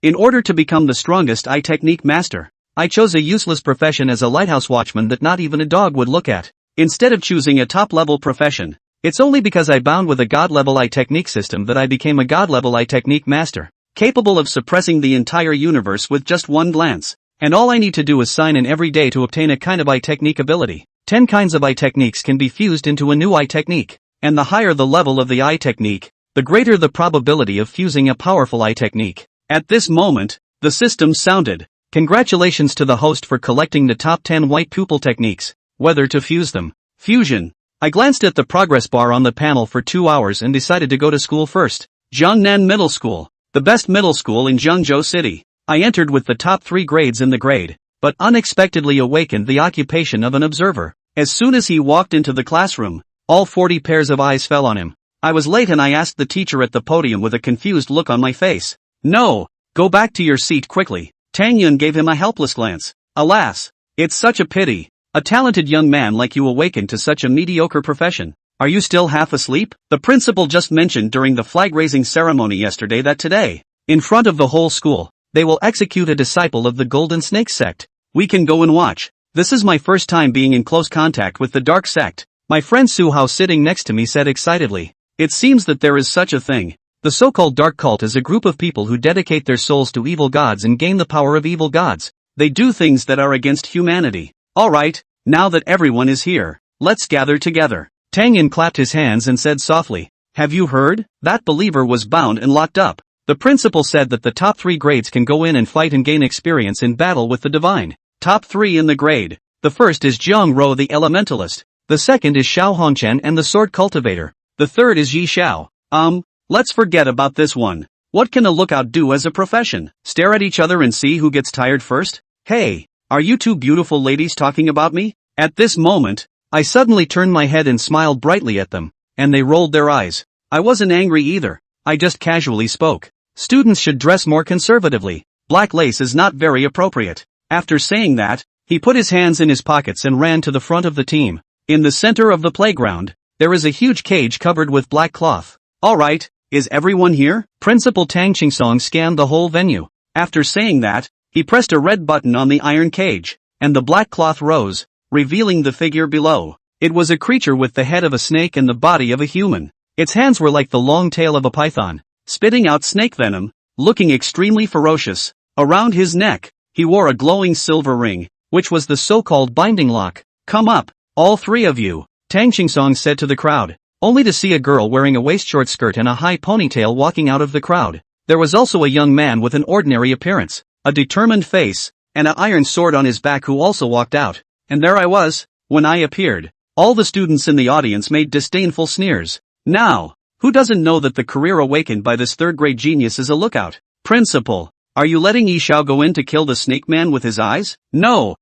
In order to become the strongest eye technique master, I chose a useless profession as a lighthouse watchman that not even a dog would look at. Instead of choosing a top-level profession, it's only because I bound with a god-level eye technique system that I became a god-level eye technique master, capable of suppressing the entire universe with just one glance. And all I need to do is sign in every day to obtain a kind of eye technique ability. 10 kinds of eye techniques can be fused into a new eye technique. And the higher the level of the eye technique, the greater the probability of fusing a powerful eye technique. At this moment, the system sounded. Congratulations to the host for collecting the top 10 white pupil techniques. Whether to fuse them. Fusion. I glanced at the progress bar on the panel for 2 hours and decided to go to school first. Jiangnan Middle School. The best middle school in Jiangzhou City. I entered with the top 3 grades in the grade, but unexpectedly awakened the occupation of an observer. As soon as he walked into the classroom, all 40 pairs of eyes fell on him. I was late and I asked the teacher at the podium with a confused look on my face. No, go back to your seat quickly. Tang Yun gave him a helpless glance. Alas, it's such a pity. A talented young man like you awakened to such a mediocre profession. Are you still half asleep? The principal just mentioned during the flag-raising ceremony yesterday that today, in front of the whole school, they will execute a disciple of the Golden Snake sect. We can go and watch. This is my first time being in close contact with the dark sect. My friend Su Hao sitting next to me said excitedly. It seems that there is such a thing. The so-called dark cult is a group of people who dedicate their souls to evil gods and gain the power of evil gods. They do things that are against humanity. Alright, now that everyone is here, let's gather together. Tang Yin clapped his hands and said softly, have you heard? That believer was bound and locked up. The principal said that the top 3 grades can go in and fight and gain experience in battle with the divine. Top 3 in the grade. The first is Zhang Ro the Elementalist. The second is Xiao Hongchen and the Sword Cultivator. The third is Yi Xiao. Let's forget about this one. What can a lookout do as a profession? Stare at each other and see who gets tired first? Hey, are you two beautiful ladies talking about me? At this moment, I suddenly turned my head and smiled brightly at them, and they rolled their eyes. I wasn't angry either. I just casually spoke. Students should dress more conservatively. Black lace is not very appropriate. After saying that, he put his hands in his pockets and ran to the front of the team. In the center of the playground, there is a huge cage covered with black cloth. Alright, is everyone here? Principal Tang Qingsong scanned the whole venue. After saying that, he pressed a red button on the iron cage, and the black cloth rose, revealing the figure below. It was a creature with the head of a snake and the body of a human. Its hands were like the long tail of a python, spitting out snake venom, looking extremely ferocious. Around his neck, he wore a glowing silver ring, which was the so-called binding lock. Come up, all 3 of you, Tang Qingsong said to the crowd, only to see a girl wearing a waist-short skirt and a high ponytail walking out of the crowd. There was also a young man with an ordinary appearance, a determined face, and an iron sword on his back who also walked out. And there I was, when I appeared. All the students in the audience made disdainful sneers. Now, who doesn't know that the career awakened by this third-grade genius is a lookout? Principal, are you letting Yi Xiao go in to kill the snake man with his eyes? No,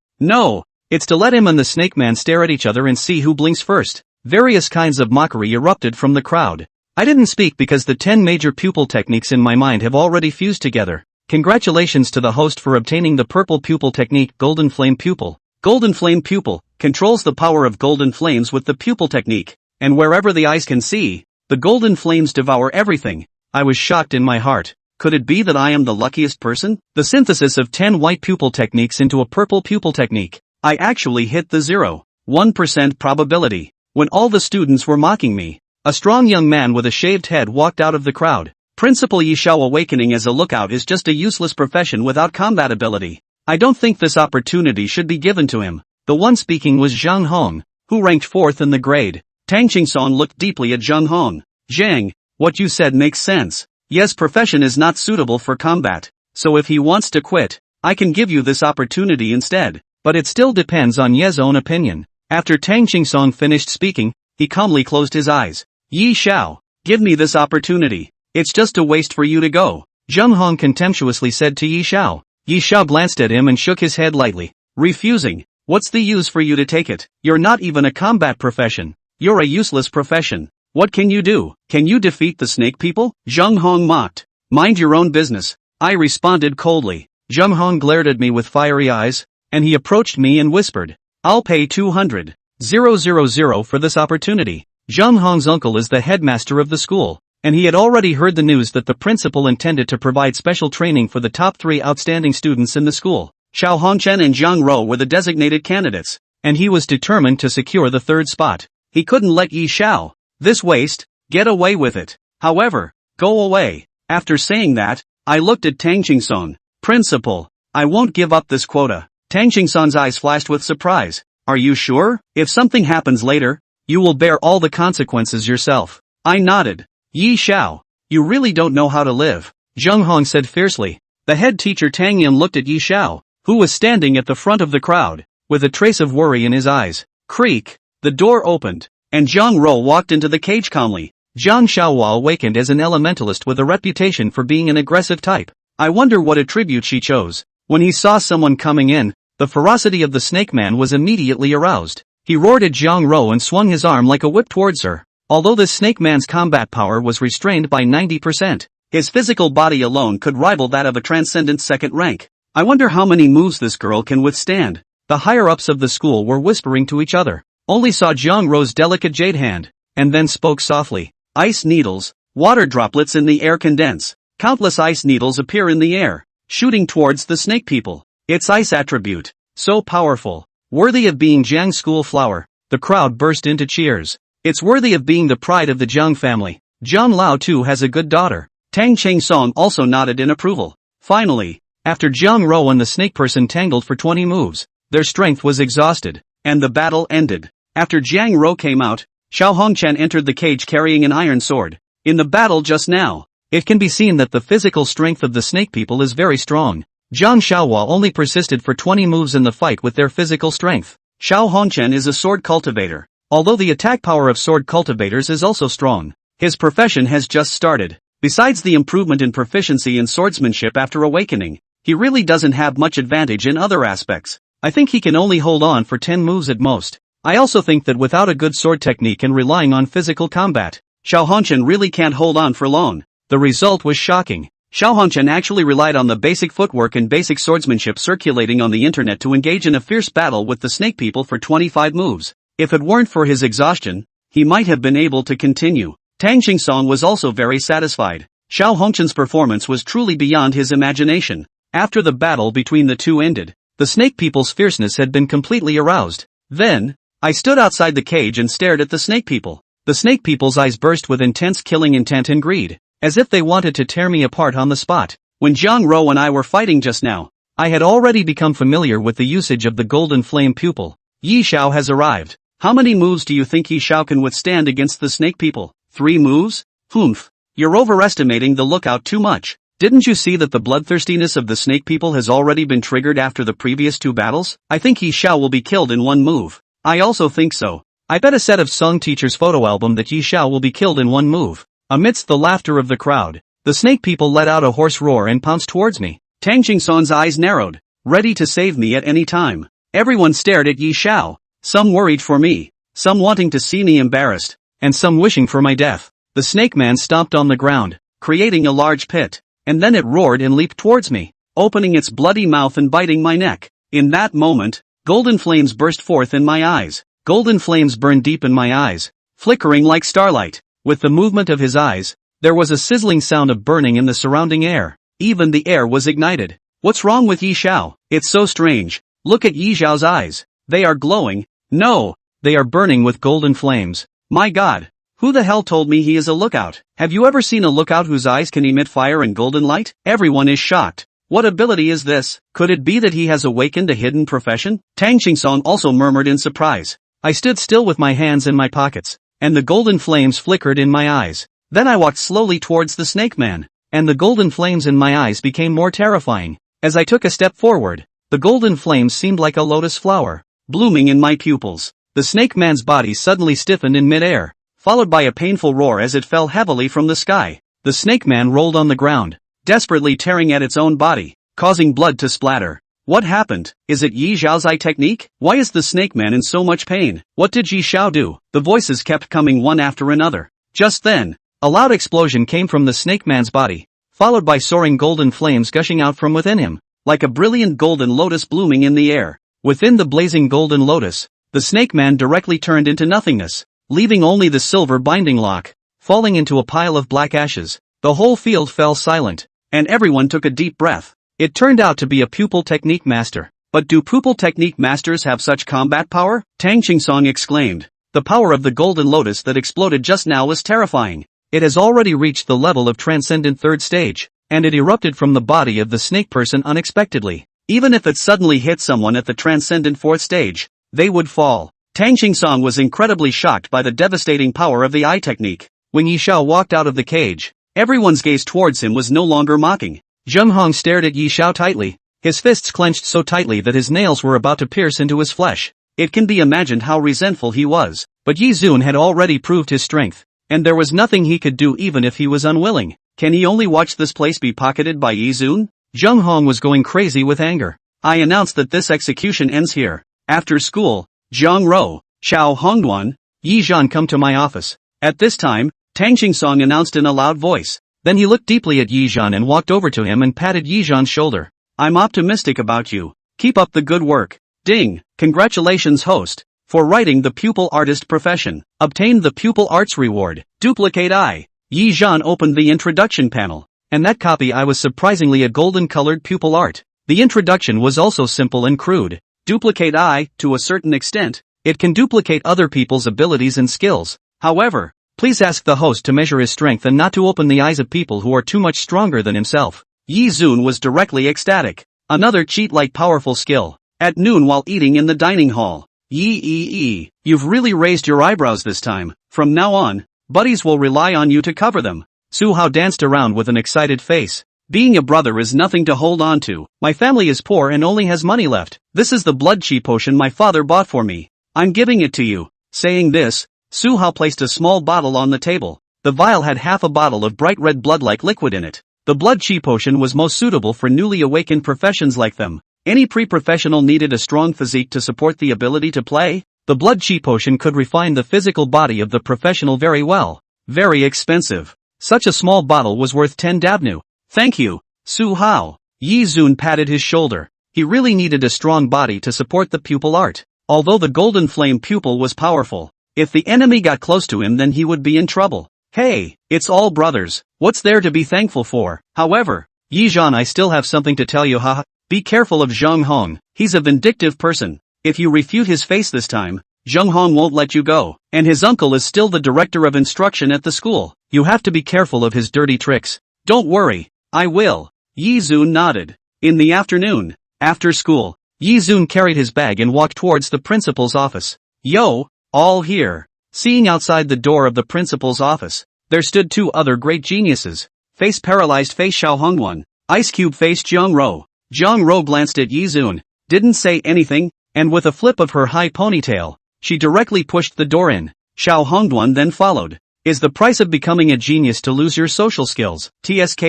it's to let him and the snake man stare at each other and see who blinks first. Various kinds of mockery erupted from the crowd. I didn't speak because the 10 major pupil techniques in my mind have already fused together. Congratulations to the host for obtaining the purple pupil technique Golden Flame Pupil. Golden Flame Pupil controls the power of golden flames with the pupil technique, and wherever the eyes can see, the golden flames devour everything. I was shocked in my heart. Could it be that I am the luckiest person? The synthesis of 10 white pupil techniques into a purple pupil technique. I actually hit the 0.1% probability. When all the students were mocking me, a strong young man with a shaved head walked out of the crowd. Principal Yi Xiao awakening as a lookout is just a useless profession without combat ability. I don't think this opportunity should be given to him. The one speaking was Zhang Hong, who ranked 4th in the grade. Tang Qingsong looked deeply at Zhang Hong. Zhang, what you said makes sense. Yes, profession is not suitable for combat, so if he wants to quit, I can give you this opportunity instead. But it still depends on Ye's own opinion. After Tang Qingsong finished speaking, he calmly closed his eyes. Yi Xiao, give me this opportunity. It's just a waste for you to go. Zhang Hong contemptuously said to Yi Xiao. Yi Xiao glanced at him and shook his head lightly, refusing. What's the use for you to take it? You're not even a combat profession. You're a useless profession. What can you do? Can you defeat the snake people? Zhang Hong mocked. Mind your own business. I responded coldly. Zhang Hong glared at me with fiery eyes, and he approached me and whispered, I'll pay 200,000 for this opportunity. Zhang Hong's uncle is the headmaster of the school. and he had already heard the news that the principal intended to provide special training for the top 3 outstanding students in the school. Xiao Hongchen and Zhang Rou were the designated candidates, and he was determined to secure the 3rd spot. He couldn't let Yi Xiao, this waste, get away with it. However, go away. After saying that, I looked at Tang Qingsong. Principal, I won't give up this quota. Tang Qingsong's eyes flashed with surprise. Are you sure? If something happens later, you will bear all the consequences yourself. I nodded. Yi Xiao, you really don't know how to live, Zheng Hong said fiercely. The head teacher Tang Yin looked at Yi Xiao, who was standing at the front of the crowd, with a trace of worry in his eyes. Creak, the door opened, and Zhang Rou walked into the cage calmly. Zhang Xiaohua awakened as an elementalist with a reputation for being an aggressive type. I wonder what attribute she chose. When he saw someone coming in, the ferocity of the snake man was immediately aroused. He roared at Zhang Rou and swung his arm like a whip towards her. Although this snake man's combat power was restrained by 90%, his physical body alone could rival that of a transcendent 2nd rank. I wonder how many moves this girl can withstand. The higher-ups of the school were whispering to each other. Only saw Zhang Rou's delicate jade hand, and then spoke softly. Ice needles, water droplets in the air condense. Countless ice needles appear in the air, shooting towards the snake people. Its ice attribute, so powerful, worthy of being Jiang's school flower. The crowd burst into cheers. It's worthy of being the pride of the Jiang family. Zhang Lao too has a good daughter. Tang Qingsong also nodded in approval. Finally, after Zhang Rou and the snake person tangled for 20 moves, their strength was exhausted, and the battle ended. After Zhang Rou came out, Xiao Hongchen entered the cage carrying an iron sword. In the battle just now, it can be seen that the physical strength of the snake people is very strong. Zhang Xiaohua only persisted for 20 moves in the fight with their physical strength. Xiao Hongchen is a sword cultivator. Although the attack power of sword cultivators is also strong, his profession has just started. Besides the improvement in proficiency in swordsmanship after awakening, he really doesn't have much advantage in other aspects. I think he can only hold on for 10 moves at most. I also think that without a good sword technique and relying on physical combat, Xiao Hongchen really can't hold on for long. The result was shocking. Xiao Hongchen actually relied on the basic footwork and basic swordsmanship circulating on the internet to engage in a fierce battle with the snake people for 25 moves. If it weren't for his exhaustion, he might have been able to continue. Tang Qingsong was also very satisfied. Xiao Hongchen's performance was truly beyond his imagination. After the battle between the two ended, the snake people's fierceness had been completely aroused. Then, I stood outside the cage and stared at the snake people. The snake people's eyes burst with intense killing intent and greed, as if they wanted to tear me apart on the spot. When Zhang Rou and I were fighting just now, I had already become familiar with the usage of the golden flame pupil. Yi Xiao has arrived. How many moves do you think Yi Xiao can withstand against the snake people? 3 moves? Humph. You're overestimating the lookout too much. Didn't you see that the bloodthirstiness of the snake people has already been triggered after the previous 2 battles? I think Yi Xiao will be killed in 1 move. I also think so. I bet a set of Sung teacher's photo album that Yi Xiao will be killed in 1 move. Amidst the laughter of the crowd, the snake people let out a hoarse roar and pounced towards me. Tang Qingsong's eyes narrowed, ready to save me at any time. Everyone stared at Yi Xiao, some worried for me, some wanting to see me embarrassed, and some wishing for my death. The snake man stomped on the ground, creating a large pit, and then it roared and leaped towards me, opening its bloody mouth and biting my neck. In that moment, golden flames burst forth in my eyes. Golden flames burned deep in my eyes, flickering like starlight. With the movement of his eyes, there was a sizzling sound of burning in the surrounding air. Even the air was ignited. What's wrong with Yi Xiao? It's so strange. Look at Yi Xiao's eyes. They are glowing. No, they are burning with golden flames. My God. Who the hell told me he is a lookout? Have you ever seen a lookout whose eyes can emit fire and golden light? Everyone is shocked. What ability is this? Could it be that he has awakened a hidden profession? Tang Qingsong also murmured in surprise. I stood still with my hands in my pockets, and the golden flames flickered in my eyes. Then I walked slowly towards the snake man, and the golden flames in my eyes became more terrifying. As I took a step forward, the golden flames seemed like a lotus flower, blooming in my pupils. The snake man's body suddenly stiffened in midair, followed by a painful roar as it fell heavily from the sky. The snake man rolled on the ground, desperately tearing at its own body, causing blood to splatter. What happened? Is it Yi Xiao's eye technique? Why is the snake man in so much pain? What did Yi Xiao do? The voices kept coming one after another. Just then, a loud explosion came from the snake man's body, followed by soaring golden flames gushing out from within him, like a brilliant golden lotus blooming in the air. Within the blazing golden lotus, the snake man directly turned into nothingness, leaving only the silver binding lock. falling into a pile of black ashes. The whole field fell silent, and everyone took a deep breath. It turned out to be a pupil technique master. But do pupil technique masters have such combat power? Tang Qingsong exclaimed. The power of the golden lotus that exploded just now was terrifying. It has already reached the level of transcendent third stage, and it erupted from the body of the snake person unexpectedly. Even if it suddenly hit someone at the transcendent fourth stage, they would fall. Tang Qingsong was incredibly shocked by the devastating power of the eye technique. When Yi Xiao walked out of the cage, everyone's gaze towards him was no longer mocking. Zheng Hong stared at Yi Xiao tightly, his fists clenched so tightly that his nails were about to pierce into his flesh. It can be imagined how resentful he was, but Yi Zun had already proved his strength, and there was nothing he could do even if he was unwilling. Can he only watch this place be pocketed by Yi Zun? Zheng Hong was going crazy with anger. I announce that this execution ends here. After school, Zhang Rou, Xiao Hongduan, Yi Zhan come to my office. At this time, Tang Qingsong announced in a loud voice. Then he looked deeply at Yi Zhan and walked over to him and patted Yi Zhan's shoulder. I'm optimistic about you. Keep up the good work. Ding! Congratulations host, for writing the pupil artist profession. Obtained the pupil arts reward. Duplicate eye. Yi Zhan opened the introduction panel. And that copy I was surprisingly a golden colored pupil art. The introduction was also simple and crude. Duplicate eye, to a certain extent, it can duplicate other people's abilities and skills. However, please ask the host to measure his strength and not to open the eyes of people who are too much stronger than himself. Yi Zun was directly ecstatic. Another cheat-like powerful skill. At noon while eating in the dining hall. You've really raised your eyebrows this time. From now on, buddies will rely on you to cover them. Su Hao danced around with an excited face. Being a brother is nothing to hold on to. My family is poor and only has money left. This is the blood chi potion my father bought for me. I'm giving it to you. Saying this, Su Hao placed a small bottle on the table. The vial had half a bottle of bright red blood-like liquid in it. The blood chi potion was most suitable for newly awakened professions like them. Any pre-professional needed a strong physique to support the ability to play. The blood chi potion could refine the physical body of the professional very well. Very expensive. Such a small bottle was worth 10 dabnu. Thank you, Su Hao. Yi Zun patted his shoulder. He really needed a strong body to support the pupil art. Although the golden flame pupil was powerful, if the enemy got close to him then he would be in trouble. Hey, it's all brothers. What's there to be thankful for? However, Yi Zhan, I still have something to tell you, haha. Be careful of Zheng Hong. He's a vindictive person. If you refute his face this time, Zheng Hong won't let you go. And his uncle is still the director of instruction at the school. You have to be careful of his dirty tricks. Don't worry, I will. Yi Zun nodded. In the afternoon, after school, Yi Zun carried his bag and walked towards the principal's office. Yo, all here. Seeing outside the door of the principal's office, there stood two other great geniuses. Face-paralyzed face Xiao Hongwan, ice-cube-faced Zhang Rou. Zhang Rou glanced at Yi Zun, didn't say anything, and with a flip of her high ponytail, she directly pushed the door in. Xiao Hongduan then followed. Is the price of becoming a genius to lose your social skills? TSK.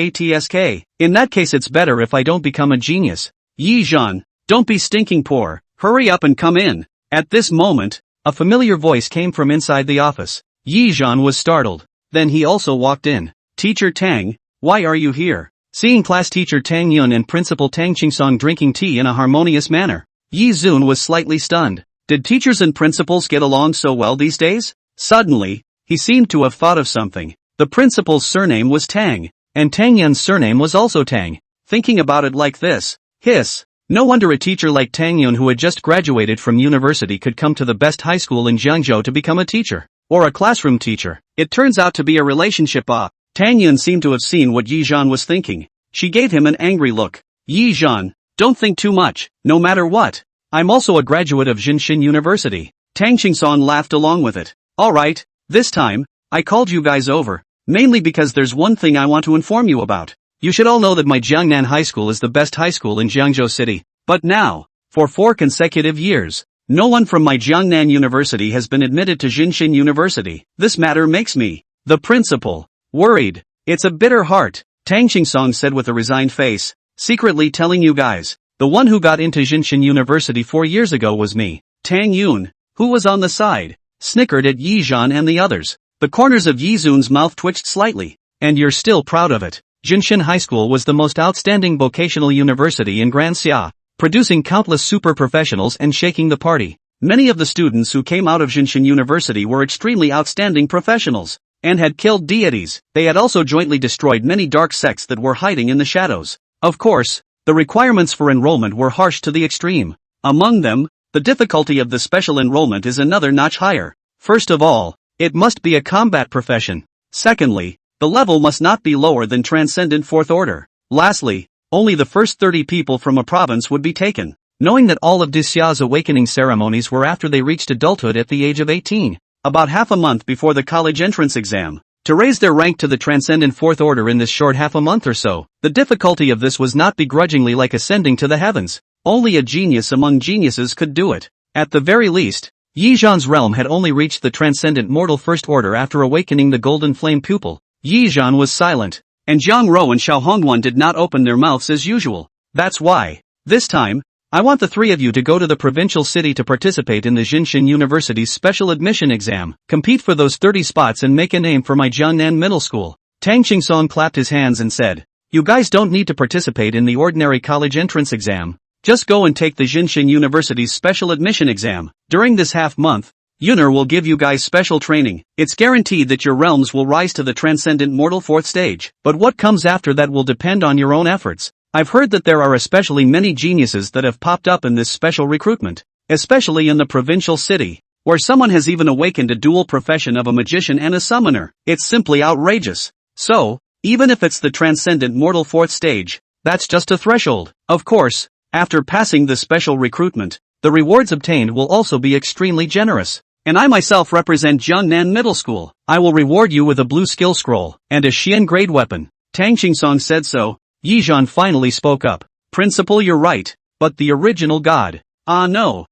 In that case it's better if I don't become a genius. Yi Zhan, don't be stinking poor, hurry up and come in. At this moment, a familiar voice came from inside the office. Yi Zhan was startled. Then he also walked in. Teacher Tang, why are you here? Seeing class teacher Tang Yun and principal Tang Qingsong drinking tea in a harmonious manner, Yi Zun was slightly stunned. Did teachers and principals get along so well these days? Suddenly, he seemed to have thought of something. The principal's surname was Tang, and Tang Yun's surname was also Tang. Thinking about it like this, hiss. No wonder a teacher like Tang Yun who had just graduated from university could come to the best high school in Jiangzhou to become a teacher. Or a classroom teacher. It turns out to be a relationship. Tang Yun seemed to have seen what Yi Zhan was thinking. She gave him an angry look. Yi Zhan, don't think too much, no matter what. I'm also a graduate of Jinshin University. Tang Qingsong laughed along with it. Alright, this time, I called you guys over, mainly because there's one thing I want to inform you about. You should all know that my Jiangnan High School is the best high school in Jiangzhou City. But now, for 4 consecutive years, no one from my Jiangnan University has been admitted to Jinshin University. This matter makes me, the principal, worried. It's a bitter heart, Tang Qingsong said with a resigned face. Secretly telling you guys, the one who got into Jinshin University 4 years ago was me. Tang Yun, who was on the side, snickered at Yi Zhan and the others. The corners of Yi Zun's mouth twitched slightly. And you're still proud of it. Jinshin High School was the most outstanding vocational university in Grand Xia, producing countless super professionals and shaking the party. Many of the students who came out of Jinshin University were extremely outstanding professionals. and had killed deities. They had also jointly destroyed many dark sects that were hiding in the shadows. Of course, the requirements for enrollment were harsh to the extreme. Among them, the difficulty of the special enrollment is another notch higher. First of all, it must be a combat profession. Secondly, the level must not be lower than Transcendent Fourth Order. Lastly, only the first 30 people from a province would be taken. Knowing that all of Disya's awakening ceremonies were after they reached adulthood at the age of 18, about half a month before the college entrance exam, to raise their rank to the Transcendent Fourth Order in this short half a month or so, the difficulty of this was not begrudgingly like ascending to the heavens. Only a genius among geniuses could do it. At the very least, Yi Zhan's realm had only reached the Transcendent Mortal First Order after awakening the Golden Flame pupil. Yi Zhan was silent, and Zhang Rou and Xiao Hongguan did not open their mouths as usual. That's why, this time, I want the three of you to go to the provincial city to participate in the Jinshin University's special admission exam, compete for those 30 spots and make a name for my Jiangnan Middle School. Tang Qingsong clapped his hands and said, "You guys don't need to participate in the ordinary college entrance exam. Just go and take the Jinshin University's special admission exam. During this half-month, Yuner will give you guys special training. It's guaranteed that your realms will rise to the Transcendent Mortal Fourth Stage, but what comes after that will depend on your own efforts. I've heard that there are especially many geniuses that have popped up in this special recruitment, especially in the provincial city, where someone has even awakened a dual profession of a magician and a summoner. It's simply outrageous. So, even if it's the Transcendent Mortal Fourth Stage, that's just a threshold. Of course, after passing the special recruitment, the rewards obtained will also be extremely generous. And I myself represent Jiangnan Middle School. I will reward you with a blue skill scroll and a Xian grade weapon." Tang Qingsong said so. Yi Zhan finally spoke up. "Principal, you're right, but the original god. No.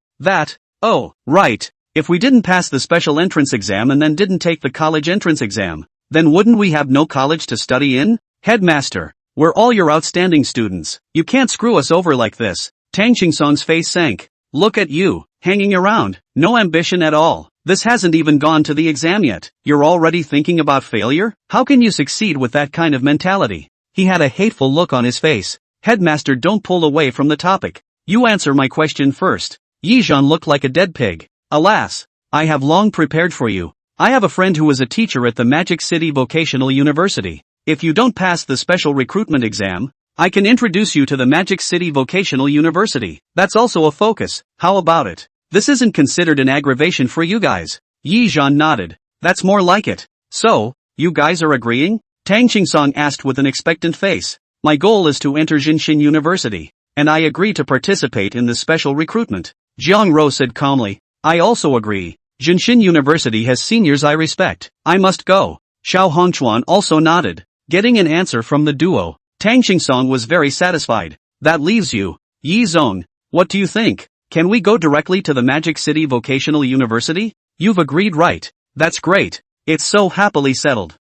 Oh, right. If we didn't pass the special entrance exam and then didn't take the college entrance exam, then wouldn't we have no college to study in? Headmaster, we're all your outstanding students. You can't screw us over like this." Tang Qingsong's face sank. "Look at you, hanging around, no ambition at all. This hasn't even gone to the exam yet. You're already thinking about failure? How can you succeed with that kind of mentality?" He had a hateful look on his face. "Headmaster, don't pull away from the topic. You answer my question first." Yi Zhan looked like a dead pig. "Alas, I have long prepared for you. I have a friend who is a teacher at the Magic City Vocational University. If you don't pass the special recruitment exam, I can introduce you to the Magic City Vocational University. That's also a focus. How about it? This isn't considered an aggravation for you guys." Yi Zhan nodded. "That's more like it. So, you guys are agreeing?" Tang Qingsong asked with an expectant face. "My goal is to enter Jinshin University, and I agree to participate in the special recruitment." Zhang Rou said calmly. "I also agree. Jinshin University has seniors I respect. I must go." Xiao Hongchuan also nodded. Getting an answer from the duo, Tang Qingsong was very satisfied. "That leaves you, Yi Zong. What do you think? Can we go directly to the Magic City Vocational University?" "You've agreed, right? That's great. It's so happily settled."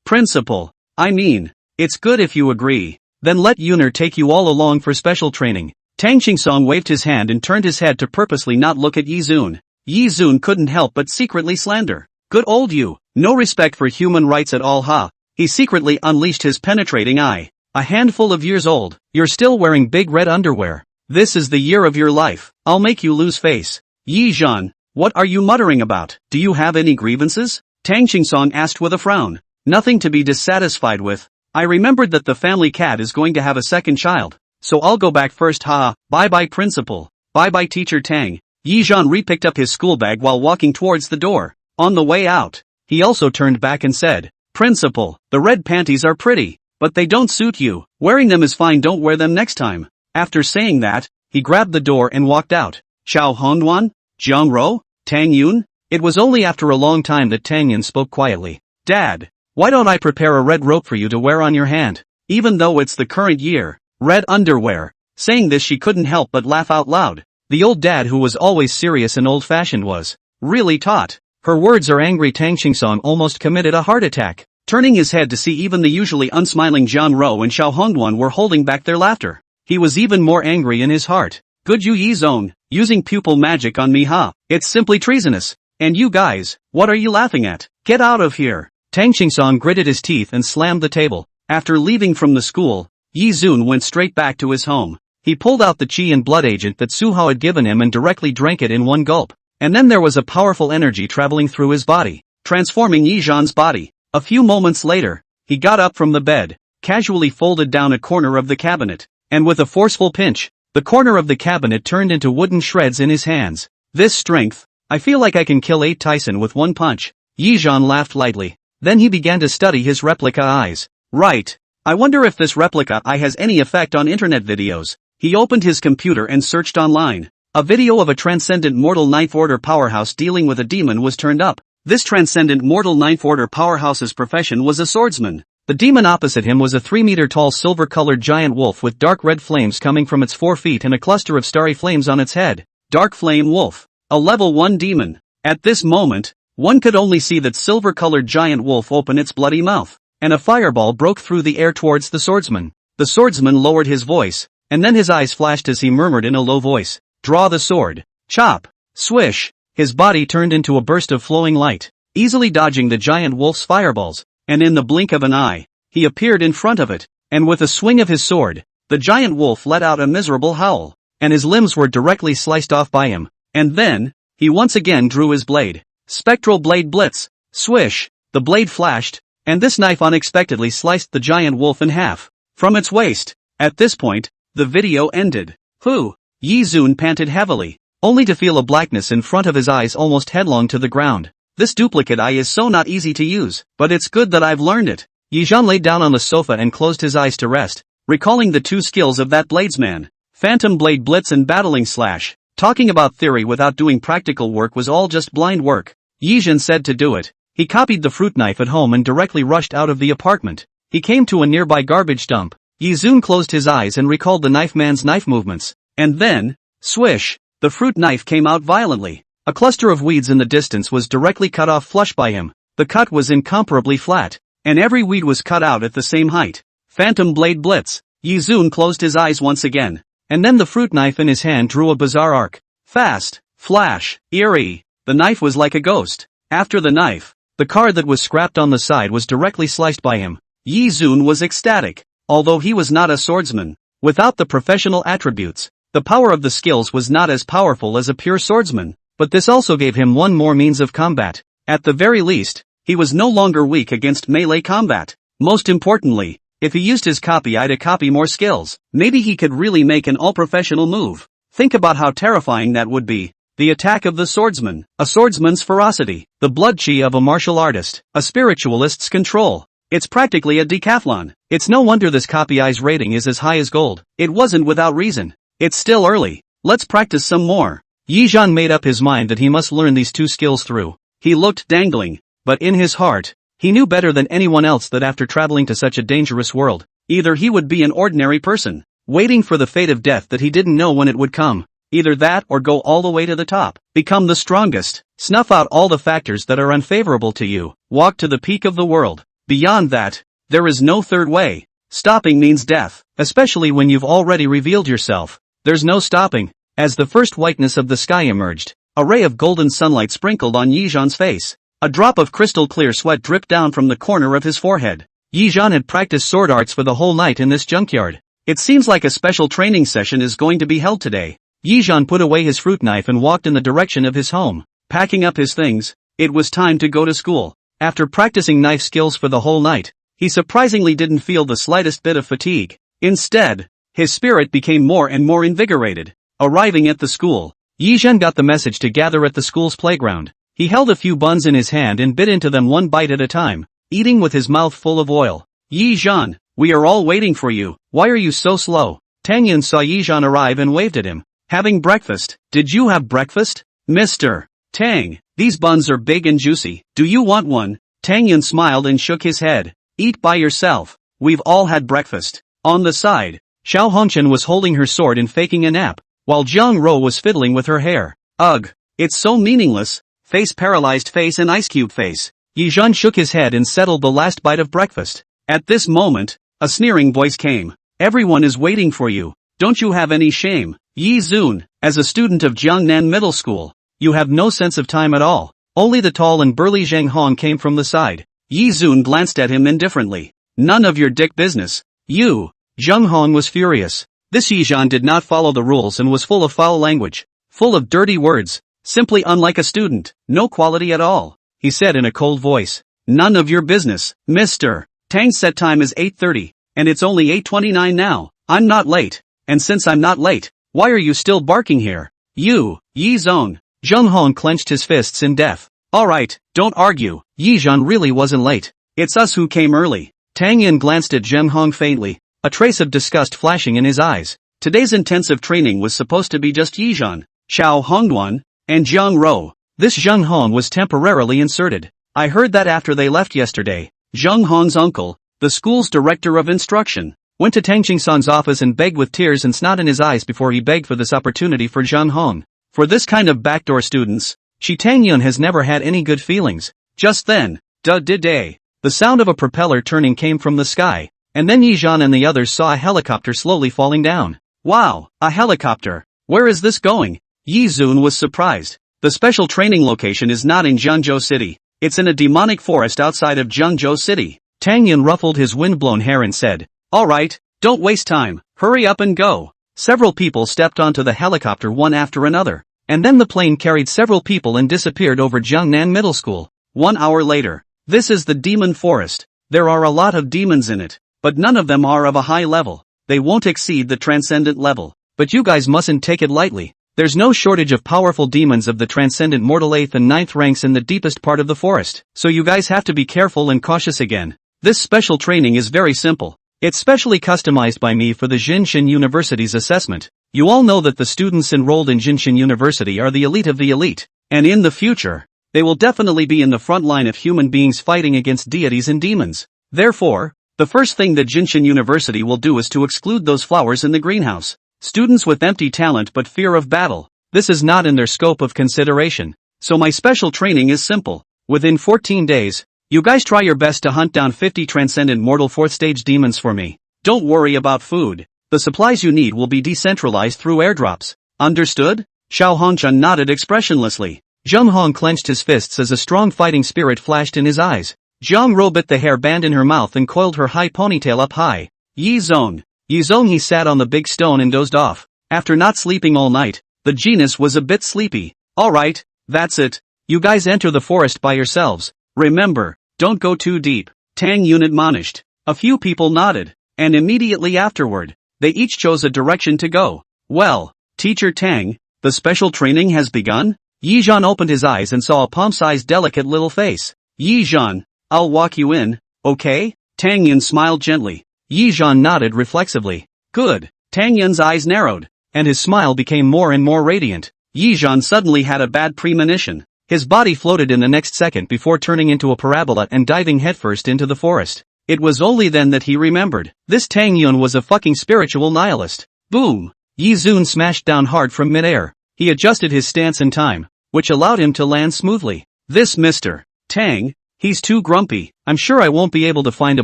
Principal. I mean, it's good if you agree. Then let Yuner take you all along for special training." Tang Qingsong waved his hand and turned his head to purposely not look at Yi Zun. Yi Zun couldn't help but secretly slander. "Good old you. No respect for human rights at all, huh?" He secretly unleashed his penetrating eye. "A handful of years old, you're still wearing big red underwear. This is the year of your life. I'll make you lose face." "Yi Zhan, what are you muttering about? Do you have any grievances?" Tang Qingsong asked with a frown. "Nothing to be dissatisfied with. I remembered that the family cat is going to have a second child, so I'll go back first, ha. Bye-bye, principal. Bye-bye, teacher Tang." Yi Zhan re-picked up his school bag while walking towards the door. On the way out, he also turned back and said, "Principal, the red panties are pretty, but they don't suit you. Wearing them is fine, don't wear them next time." After saying that, he grabbed the door and walked out. Xiao Hongduan? Zhang Rou? Tang Yun? It was only after a long time that Tang Yun spoke quietly. "Dad, why don't I prepare a red rope for you to wear on your hand? Even though it's the current year, red underwear." Saying this, she couldn't help but laugh out loud. The old dad, who was always serious and old-fashioned, was really taut. Her words are angry. Tang Qingsong almost committed a heart attack. Turning his head to see even the usually unsmiling Zhang Rou and Xiao Hongduan were holding back their laughter, he was even more angry in his heart. "Good you, Yi Zong, using pupil magic on me, huh? It's simply treasonous. And you guys, what are you laughing at? Get out of here." Tang Qingsong gritted his teeth and slammed the table. After leaving from the school, Yi Zun went straight back to his home. He pulled out the qi and blood agent that Su Hao had given him and directly drank it in one gulp. And then there was a powerful energy traveling through his body. transforming Yi Zhan's body. A few moments later, he got up from the bed, casually folded down a corner of the cabinet, and with a forceful pinch, the corner of the cabinet turned into wooden shreds in his hands. This strength, I feel like I can kill 8 Tyson with one punch. Yi Zhan laughed lightly. Then he began to study his replica eyes. Right. I wonder if this replica eye has any effect on internet videos. He opened his computer and searched online. A video of a transcendent mortal ninth order powerhouse dealing with a demon was turned up. This transcendent mortal ninth order powerhouse's profession was a swordsman. The demon opposite him was a 3-meter tall silver-colored giant wolf with dark red flames coming from its 4 feet and a cluster of starry flames on its head. Dark Flame Wolf. A level 1 demon. At this moment, one could only see that silver-colored giant wolf open its bloody mouth, and a fireball broke through the air towards the swordsman. The swordsman lowered his voice, and then his eyes flashed as he murmured in a low voice, "Draw the sword." Chop. Swish. His body turned into a burst of flowing light, easily dodging the giant wolf's fireballs, and in the blink of an eye, he appeared in front of it, and with a swing of his sword, the giant wolf let out a miserable howl, and his limbs were directly sliced off by him. And then, he once again drew his blade. Spectral Blade Blitz. Swish. The blade flashed, and this knife unexpectedly sliced the giant wolf in half, from its waist. At this point, the video ended. Whew. Yi Zun panted heavily, only to feel a blackness in front of his eyes almost headlong to the ground. This duplicate eye is so not easy to use, but it's good that I've learned it. Yi Zhan laid down on the sofa and closed his eyes to rest, recalling the 2 skills of that bladesman, Phantom Blade Blitz and Battling Slash. Talking about theory without doing practical work was all just blind work. Yi Zhan said to do it. He copied the fruit knife at home and directly rushed out of the apartment. He came to a nearby garbage dump. Yi Zun closed his eyes and recalled the knife man's knife movements. And then, swish, the fruit knife came out violently. A cluster of weeds in the distance was directly cut off flush by him. The cut was incomparably flat, and every weed was cut out at the same height. Phantom Blade Blitz. Yi Zun closed his eyes once again. And then the fruit knife in his hand drew a bizarre arc. Fast, flash, eerie. The knife was like a ghost. After the knife, the card that was scrapped on the side was directly sliced by him. Yi Zun was ecstatic. Although he was not a swordsman, without the professional attributes, the power of the skills was not as powerful as a pure swordsman, but this also gave him one more means of combat. At the very least, he was no longer weak against melee combat. Most importantly, if he used his copy eye to copy more skills, maybe he could really make an all-professional move. Think about how terrifying that would be. The attack of the swordsman, a swordsman's ferocity, the blood chi of a martial artist, a spiritualist's control. It's practically a decathlon. It's no wonder this copy eye's rating is as high as gold. It wasn't without reason. It's still early. Let's practice some more. Yi Zhan made up his mind that he must learn these 2 skills through. He looked dangling, but in his heart, he knew better than anyone else that after traveling to such a dangerous world, either he would be an ordinary person, waiting for the fate of death that he didn't know when it would come. Either that or go all the way to the top, become the strongest, snuff out all the factors that are unfavorable to you, walk to the peak of the world. Beyond that, there is no third way. Stopping means death, especially when you've already revealed yourself. There's no stopping. As the first whiteness of the sky emerged, a ray of golden sunlight sprinkled on Yi Zhan's face. A drop of crystal clear sweat dripped down from the corner of his forehead. Yi Zhan had practiced sword arts for the whole night in this junkyard. It seems like a special training session is going to be held today. Yi Zhan put away his fruit knife and walked in the direction of his home. Packing up his things, it was time to go to school. After practicing knife skills for the whole night, he surprisingly didn't feel the slightest bit of fatigue. Instead, his spirit became more and more invigorated. Arriving at the school, Yi Zhan got the message to gather at the school's playground. He held a few buns in his hand and bit into them one bite at a time, eating with his mouth full of oil. Yi Zhan, we are all waiting for you. Why are you so slow? Tang Yun saw Yi Zhan arrive and waved at him. Having breakfast. Did you have breakfast? Mr. Tang, these buns are big and juicy. Do you want one? Tang Yun smiled and shook his head. Eat by yourself. We've all had breakfast. On the side, Xiao Hongchen was holding her sword and faking a nap, while Jiang Ro was fiddling with her hair. Ugh, it's so meaningless. Face paralyzed face and ice cube face. Yi Zhan shook his head and settled the last bite of breakfast. At this moment, a sneering voice came. Everyone is waiting for you. Don't you have any shame? Yi Zun, as a student of Jiangnan Middle School, you have no sense of time at all. Only the tall and burly Zhang Hong came from the side. Yi Zun glanced at him indifferently. None of your dick business. You. Zhang Hong was furious. This Yi Zhan did not follow the rules and was full of foul language, full of dirty words, simply unlike a student, no quality at all. he said in a cold voice. None of your business, mister. Tang's set time is 8:30, and it's only 8:29 now. I'm not late. And since I'm not late, why are you still barking here? You, Yi Zhong. Zheng Hong clenched his fists in death. Alright, don't argue. Yi Zhan really wasn't late. It's us who came early. Tang Yin glanced at Zheng Hong faintly, a trace of disgust flashing in his eyes. Today's intensive training was supposed to be just Yi Zhan, Xiao Hongduan, and Jiang Rou. This Zheng Hong was temporarily inserted. I heard that after they left yesterday. Zheng Hong's uncle, the school's director of instruction, went to Tang Qingsan's office and begged with tears and snot in his eyes before he begged for this opportunity for Zheng Hong. For this kind of backdoor students, Tang Yun has never had any good feelings. Just then, the sound of a propeller turning came from the sky, and then Yi Zhan and the others saw a helicopter slowly falling down. Wow, a helicopter! Where is this going? Yi Zun was surprised. The special training location is not in Jiangzhou City. It's in a demonic forest outside of Jiangzhou City. Tang Yin ruffled his windblown hair and said, Alright, don't waste time, hurry up and go. Several people stepped onto the helicopter one after another, and then the plane carried several people and disappeared over Jiangnan Middle School. 1 hour later. This is the demon forest. There are a lot of demons in it, but none of them are of a high level. They won't exceed the transcendent level. But you guys mustn't take it lightly. There's no shortage of powerful demons of the transcendent mortal 8th and 9th ranks in the deepest part of the forest. So you guys have to be careful and cautious again. This special training is very simple. It's specially customized by me for the Jinshin University's assessment. You all know that the students enrolled in Jinshin University are the elite of the elite. And in the future, they will definitely be in the front line of human beings fighting against deities and demons. Therefore, the first thing that Jinshin University will do is to exclude those flowers in the greenhouse. Students with empty talent but fear of battle. This is not in their scope of consideration. So my special training is simple. Within 14 days, you guys try your best to hunt down 50 transcendent mortal 4th stage demons for me. Don't worry about food. The supplies you need will be decentralized through airdrops. Understood? Xiao Hongchun nodded expressionlessly. Zheng Hong clenched his fists as a strong fighting spirit flashed in his eyes. Jiang Rou bit the hair band in her mouth and coiled her high ponytail up high. Yi Zong. He sat on the big stone and dozed off. After not sleeping all night, the genius was a bit sleepy. Alright, that's it. You guys enter the forest by yourselves. Remember, don't go too deep. Tang Yun admonished. A few people nodded, and immediately afterward, they each chose a direction to go. Well, Teacher Tang, the special training has begun? Yi Zhan opened his eyes and saw a palm-sized delicate little face. Yi Zhan, I'll walk you in, okay? Tang Yun smiled gently. Yi Zhan nodded reflexively. Good. Tang Yun's eyes narrowed, and his smile became more and more radiant. Yi Zhan suddenly had a bad premonition. His body floated in the next second before turning into a parabola and diving headfirst into the forest. It was only then that he remembered. This Tang Yun was a fucking spiritual nihilist. Boom! Yi Zun smashed down hard from midair. He adjusted his stance in time, which allowed him to land smoothly. This Mr. Tang, he's too grumpy. I'm sure I won't be able to find a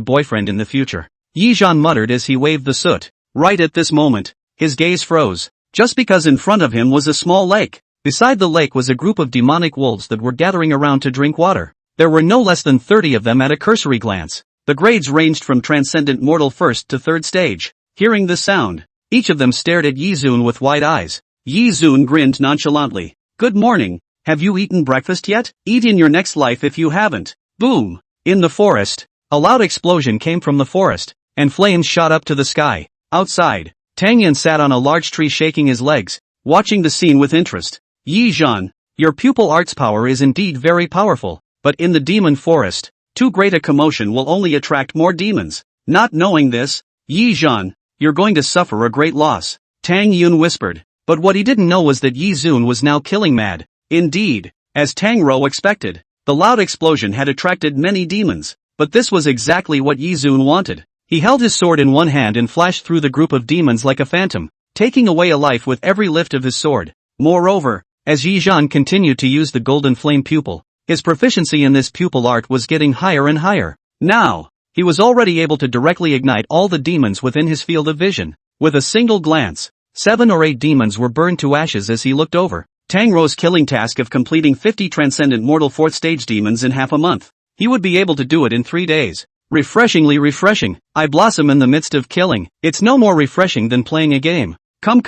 boyfriend in the future. Yi Zhan muttered as he waved the soot. Right at this moment, his gaze froze, just because in front of him was a small lake. Beside the lake was a group of demonic wolves that were gathering around to drink water. There were no less than 30 of them at a cursory glance. The grades ranged from transcendent mortal 1st to 3rd stage. Hearing the sound, each of them stared at Yi Zun with wide eyes. Yi Zun grinned nonchalantly. Good morning, have you eaten breakfast yet? Eat in your next life if you haven't. Boom! In the forest, a loud explosion came from the forest, and flames shot up to the sky. Outside, Tang Yin sat on a large tree shaking his legs, watching the scene with interest. Yi Zhan, your pupil art's power is indeed very powerful, but in the demon forest, too great a commotion will only attract more demons. Not knowing this, Yi Zhan, you're going to suffer a great loss. Tang Yun whispered, but what he didn't know was that Yi Zun was now killing mad. Indeed, as Tang Rou expected, the loud explosion had attracted many demons, but this was exactly what Yi Zun wanted. He held his sword in one hand and flashed through the group of demons like a phantom, taking away a life with every lift of his sword. Moreover, as Yi Zhan continued to use the golden flame pupil, his proficiency in this pupil art was getting higher and higher. Now, he was already able to directly ignite all the demons within his field of vision. With a single glance, 7 or 8 demons were burned to ashes as he looked over Tang Rou's killing task of completing 50 transcendent mortal 4th stage demons in half a month. He would be able to do it in 3 days. Refreshingly refreshing. I blossom in the midst of killing. It's no more refreshing than playing a game. Come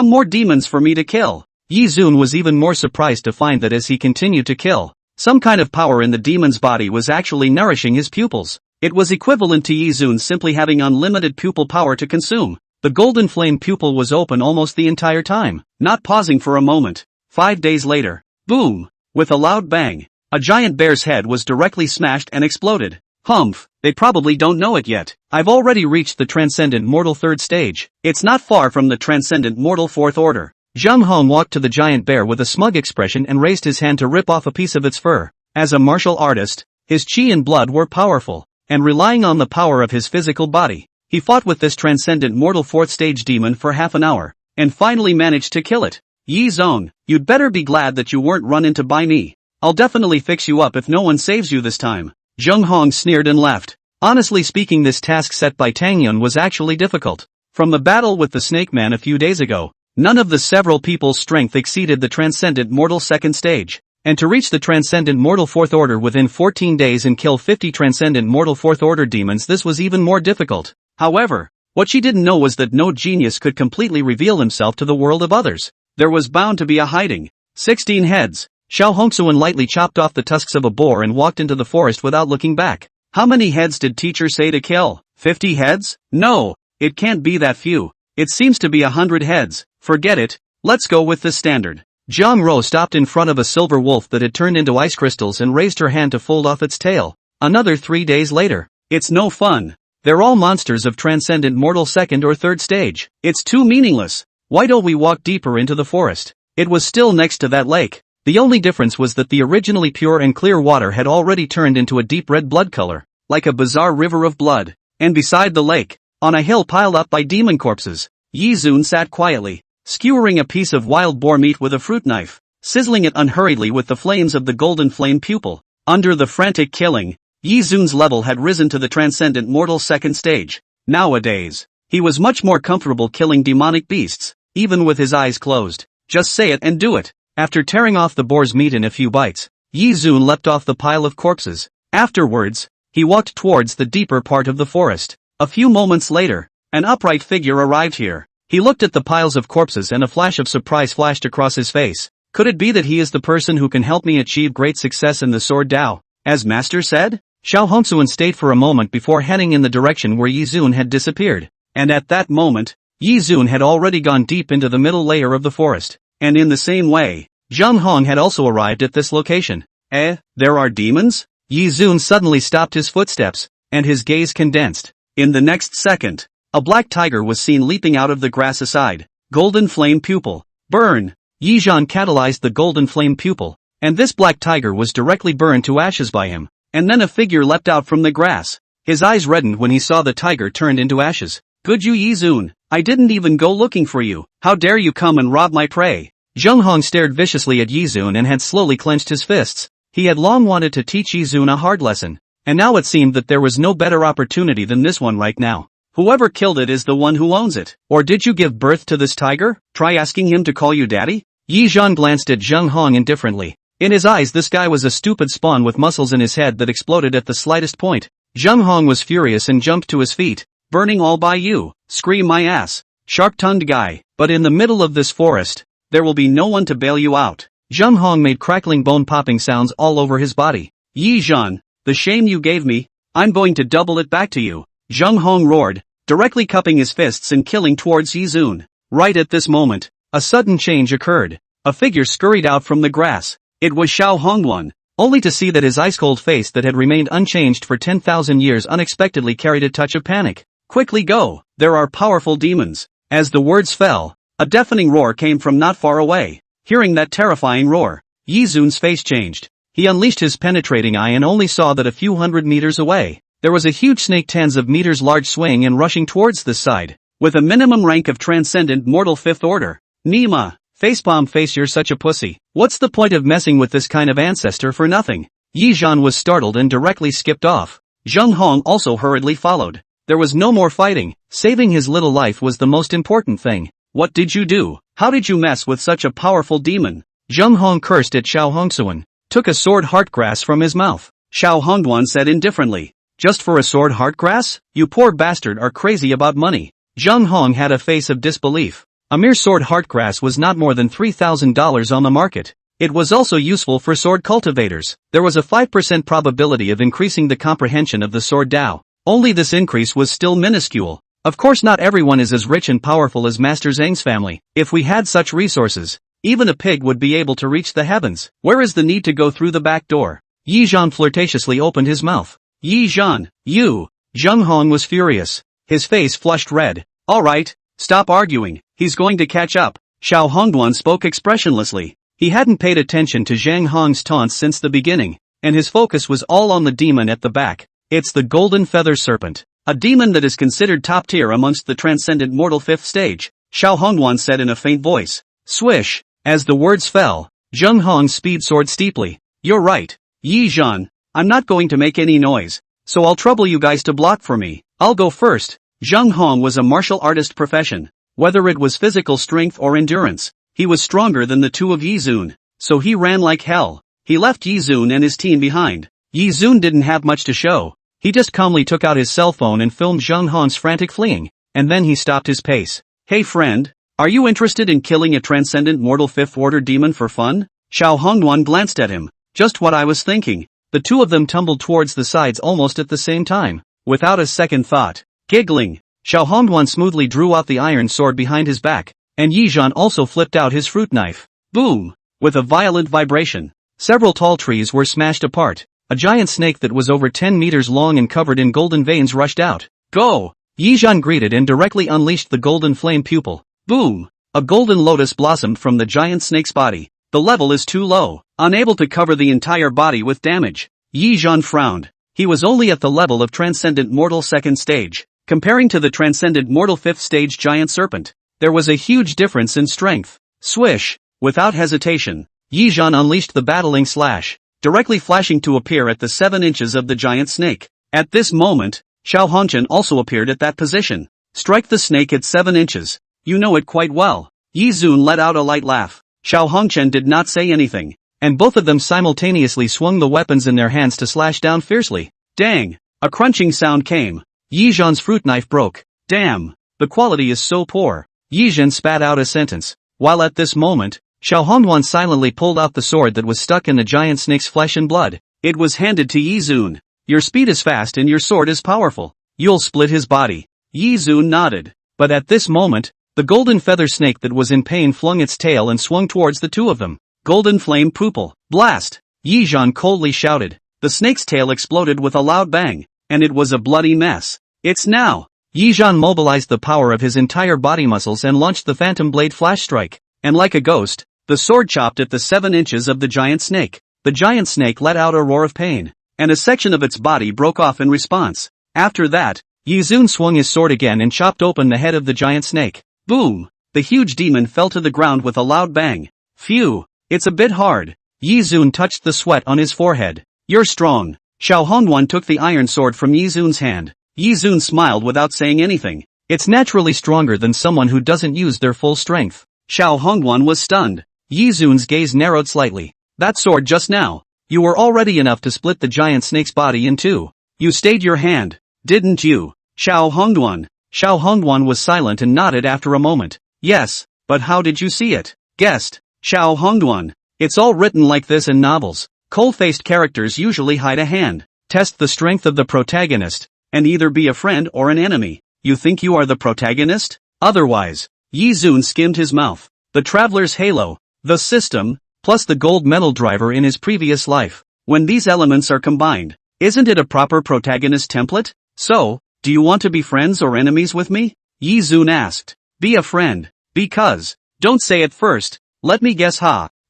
more demons for me to kill. Yi Zun was even more surprised to find that as he continued to kill, Some kind of power in the demon's body was actually nourishing his pupils. It was equivalent to Yizun simply having unlimited pupil power to consume. The golden flame pupil was open almost the entire time, not pausing for a moment. 5 days later, boom! With a loud bang, a giant bear's head was directly smashed and exploded. Humph, they probably don't know it yet. I've already reached the transcendent mortal 3rd stage. It's not far from the transcendent mortal 4th order. Zheng Hong walked to the giant bear with a smug expression and raised his hand to rip off a piece of its fur. As a martial artist, his chi and blood were powerful, and relying on the power of his physical body, he fought with this transcendent mortal 4th stage demon for half an hour, and finally managed to kill it. Yi Zong, you'd better be glad that you weren't run into by me. I'll definitely fix you up if no one saves you this time. Zheng Hong sneered and left. Honestly speaking, this task set by Tang Yun was actually difficult. From the battle with the Snake Man a few days ago, none of the several people's strength exceeded the transcendent mortal 2nd stage. And to reach the transcendent mortal 4th order within 14 days and kill 50 transcendent mortal 4th order demons, this was even more difficult. However, what she didn't know was that no genius could completely reveal himself to the world of others. There was bound to be a hiding. 16 heads. Xiao Hongsuan lightly chopped off the tusks of a boar and walked into the forest without looking back. How many heads did teacher say to kill? 50 heads? No, it can't be that few. It seems to be 100 heads. Forget it, let's go with the standard. Jiang Ro stopped in front of a silver wolf that had turned into ice crystals and raised her hand to fold off its tail. Another 3 days later. It's no fun. They're all monsters of transcendent mortal 2nd or 3rd stage. It's too meaningless. Why don't we walk deeper into the forest? It was still next to that lake. The only difference was that the originally pure and clear water had already turned into a deep red blood color, like a bizarre river of blood. And beside the lake, on a hill piled up by demon corpses, Yi Zun sat quietly, skewering a piece of wild boar meat with a fruit knife, sizzling it unhurriedly with the flames of the golden flame pupil. Under the frantic killing, Yi Zun's level had risen to the transcendent mortal 2nd stage. Nowadays, he was much more comfortable killing demonic beasts, even with his eyes closed. Just say it and do it. After tearing off the boar's meat in a few bites, Yi Zun leapt off the pile of corpses. Afterwards, he walked towards the deeper part of the forest. A few moments later, an upright figure arrived here. He looked at the piles of corpses and a flash of surprise flashed across his face. Could it be that he is the person who can help me achieve great success in the sword Dao, as master said? Xiao Hongsuan stayed for a moment before heading in the direction where Yi Zun had disappeared. And at that moment, Yi Zun had already gone deep into the middle layer of the forest. And in the same way, Zheng Hong had also arrived at this location. There are demons? Yi Zun suddenly stopped his footsteps, and his gaze condensed. In the next second, a black tiger was seen leaping out of the grass aside. Golden flame pupil. Burn! Yi Zhan catalyzed the golden flame pupil, and this black tiger was directly burned to ashes by him. And then a figure leapt out from the grass. His eyes reddened when he saw the tiger turned into ashes. Good you Yi Zun, I didn't even go looking for you. How dare you come and rob my prey? Zheng Hong stared viciously at Yi Zun and had slowly clenched his fists. He had long wanted to teach Yi Zun a hard lesson, and now it seemed that there was no better opportunity than this one right now. Whoever killed it is the one who owns it. Or did you give birth to this tiger? Try asking him to call you daddy? Yi Zhan glanced at Zheng Hong indifferently. In his eyes this guy was a stupid spawn with muscles in his head that exploded at the slightest point. Zheng Hong was furious and jumped to his feet. Burning all by you. Scream my ass. Sharp-tongued guy. But in the middle of this forest, there will be no one to bail you out. Zheng Hong made crackling bone-popping sounds all over his body. Yi Zhan, the shame you gave me, I'm going to double it back to you. Zheng Hong roared, directly cupping his fists and killing towards Yi Zun. Right at this moment, a sudden change occurred. A figure scurried out from the grass. It was Xiao Hongwan, only to see that his ice-cold face that had remained unchanged for 10,000 years unexpectedly carried a touch of panic. Quickly go, there are powerful demons. As the words fell, a deafening roar came from not far away. Hearing that terrifying roar, Yi Zun's face changed. He unleashed his penetrating eye and only saw that a few hundred meters away, there was a huge snake tens of meters large swaying and rushing towards this side. With a minimum rank of transcendent mortal 5th order. Nima, facepalm face, you're such a pussy. What's the point of messing with this kind of ancestor for nothing? Yi Zhan was startled and directly skipped off. Zheng Hong also hurriedly followed. There was no more fighting. Saving his little life was the most important thing. What did you do? How did you mess with such a powerful demon? Zheng Hong cursed at Xiao Hongsuan, took a sword heartgrass from his mouth. Xiao Hongduan said indifferently, just for a sword heartgrass? You poor bastard are crazy about money. Zheng Hong had a face of disbelief. A mere sword heartgrass was not more than $3,000 on the market. It was also useful for sword cultivators. There was a 5% probability of increasing the comprehension of the sword Dao. Only this increase was still minuscule. Of course not everyone is as rich and powerful as Master Zhang's family. If we had such resources, even a pig would be able to reach the heavens. Where is the need to go through the back door? Yi Zhan flirtatiously opened his mouth. Yi Zhan, you! Zheng Hong was furious. His face flushed red. Alright, stop arguing, he's going to catch up. Xiao Hongduan spoke expressionlessly. He hadn't paid attention to Zhang Hong's taunts since the beginning, and his focus was all on the demon at the back. It's the Golden Feather Serpent, a demon that is considered top tier amongst the transcendent mortal 5th stage, Xiao Hongduan said in a faint voice. Swish! As the words fell, Zheng Hong's speed soared steeply. You're right, Yi Zhan, I'm not going to make any noise, so I'll trouble you guys to block for me. I'll go first. Zheng Hong was a martial artist profession. Whether it was physical strength or endurance, he was stronger than the two of Yi Zun, so he ran like hell. He left Yi Zun and his team behind. Yi Zun didn't have much to show. He just calmly took out his cell phone and filmed Zheng Hong's frantic fleeing, and then he stopped his pace. Hey friend, are you interested in killing a transcendent mortal 5th order demon for fun? Xiao Hongduan glanced at him. Just what I was thinking. The two of them tumbled towards the sides almost at the same time, without a second thought. Giggling, Xiao Hongduan smoothly drew out the iron sword behind his back, and Yi Zhan also flipped out his fruit knife. Boom! With a violent vibration, several tall trees were smashed apart. A giant snake that was over 10 meters long and covered in golden veins rushed out. Go! Yi Zhan greeted and directly unleashed the golden flame pupil. Boom! A golden lotus blossomed from the giant snake's body. The level is too low, unable to cover the entire body with damage. Yi Zhan frowned. He was only at the level of Transcendent Mortal 2nd stage. Comparing to the Transcendent Mortal 5th stage giant serpent, there was a huge difference in strength. Swish! Without hesitation, Yi Zhan unleashed the battling slash, directly flashing to appear at the 7 inches of the giant snake. At this moment, Xiao Hongchen also appeared at that position. Strike the snake at 7 inches. You know it quite well. Yi Zun let out a light laugh. Xiao Hongchen did not say anything, and both of them simultaneously swung the weapons in their hands to slash down fiercely. Dang! A crunching sound came. Yi Zhan's fruit knife broke. Damn! The quality is so poor. Yi Zhan spat out a sentence. While at this moment, Xiao Hongduan silently pulled out the sword that was stuck in the giant snake's flesh and blood. It was handed to Yi Zun. Your speed is fast and your sword is powerful. You'll split his body. Yi Zun nodded. But at this moment, the golden feather snake that was in pain flung its tail and swung towards the two of them. Golden flame pupil. Blast! Yi Zhan coldly shouted. The snake's tail exploded with a loud bang, and it was a bloody mess. It's now! Yi Zhan mobilized the power of his entire body muscles and launched the phantom blade flash strike, and like a ghost, the sword chopped at the 7 inches of the giant snake. The giant snake let out a roar of pain, and a section of its body broke off in response. After that, Yi Zun swung his sword again and chopped open the head of the giant snake. Boom! The huge demon fell to the ground with a loud bang. Phew! It's a bit hard. Yi Zun touched the sweat on his forehead. You're strong. Xiao Hongduan took the iron sword from Yi Zun's hand. Yi Zun smiled without saying anything. It's naturally stronger than someone who doesn't use their full strength. Xiao Hongduan was stunned. Yi Zun's gaze narrowed slightly. That sword just now. You were already enough to split the giant snake's body in two. You stayed your hand, didn't you? Xiao Hongduan. Xiao Hongduan was silent and nodded after a moment. Yes, but how did you see it? Guessed. Xiao Hongduan. It's all written like this in novels. Cold-faced characters usually hide a hand, test the strength of the protagonist, and either be a friend or an enemy. You think you are the protagonist? Otherwise. Yi Zun skimmed his mouth. The traveler's halo, the system, plus the gold medal driver in his previous life. When these elements are combined, isn't it a proper protagonist template? So, do you want to be friends or enemies with me? Yi Zun asked. Be a friend. Because. Don't say it first. Let me guess.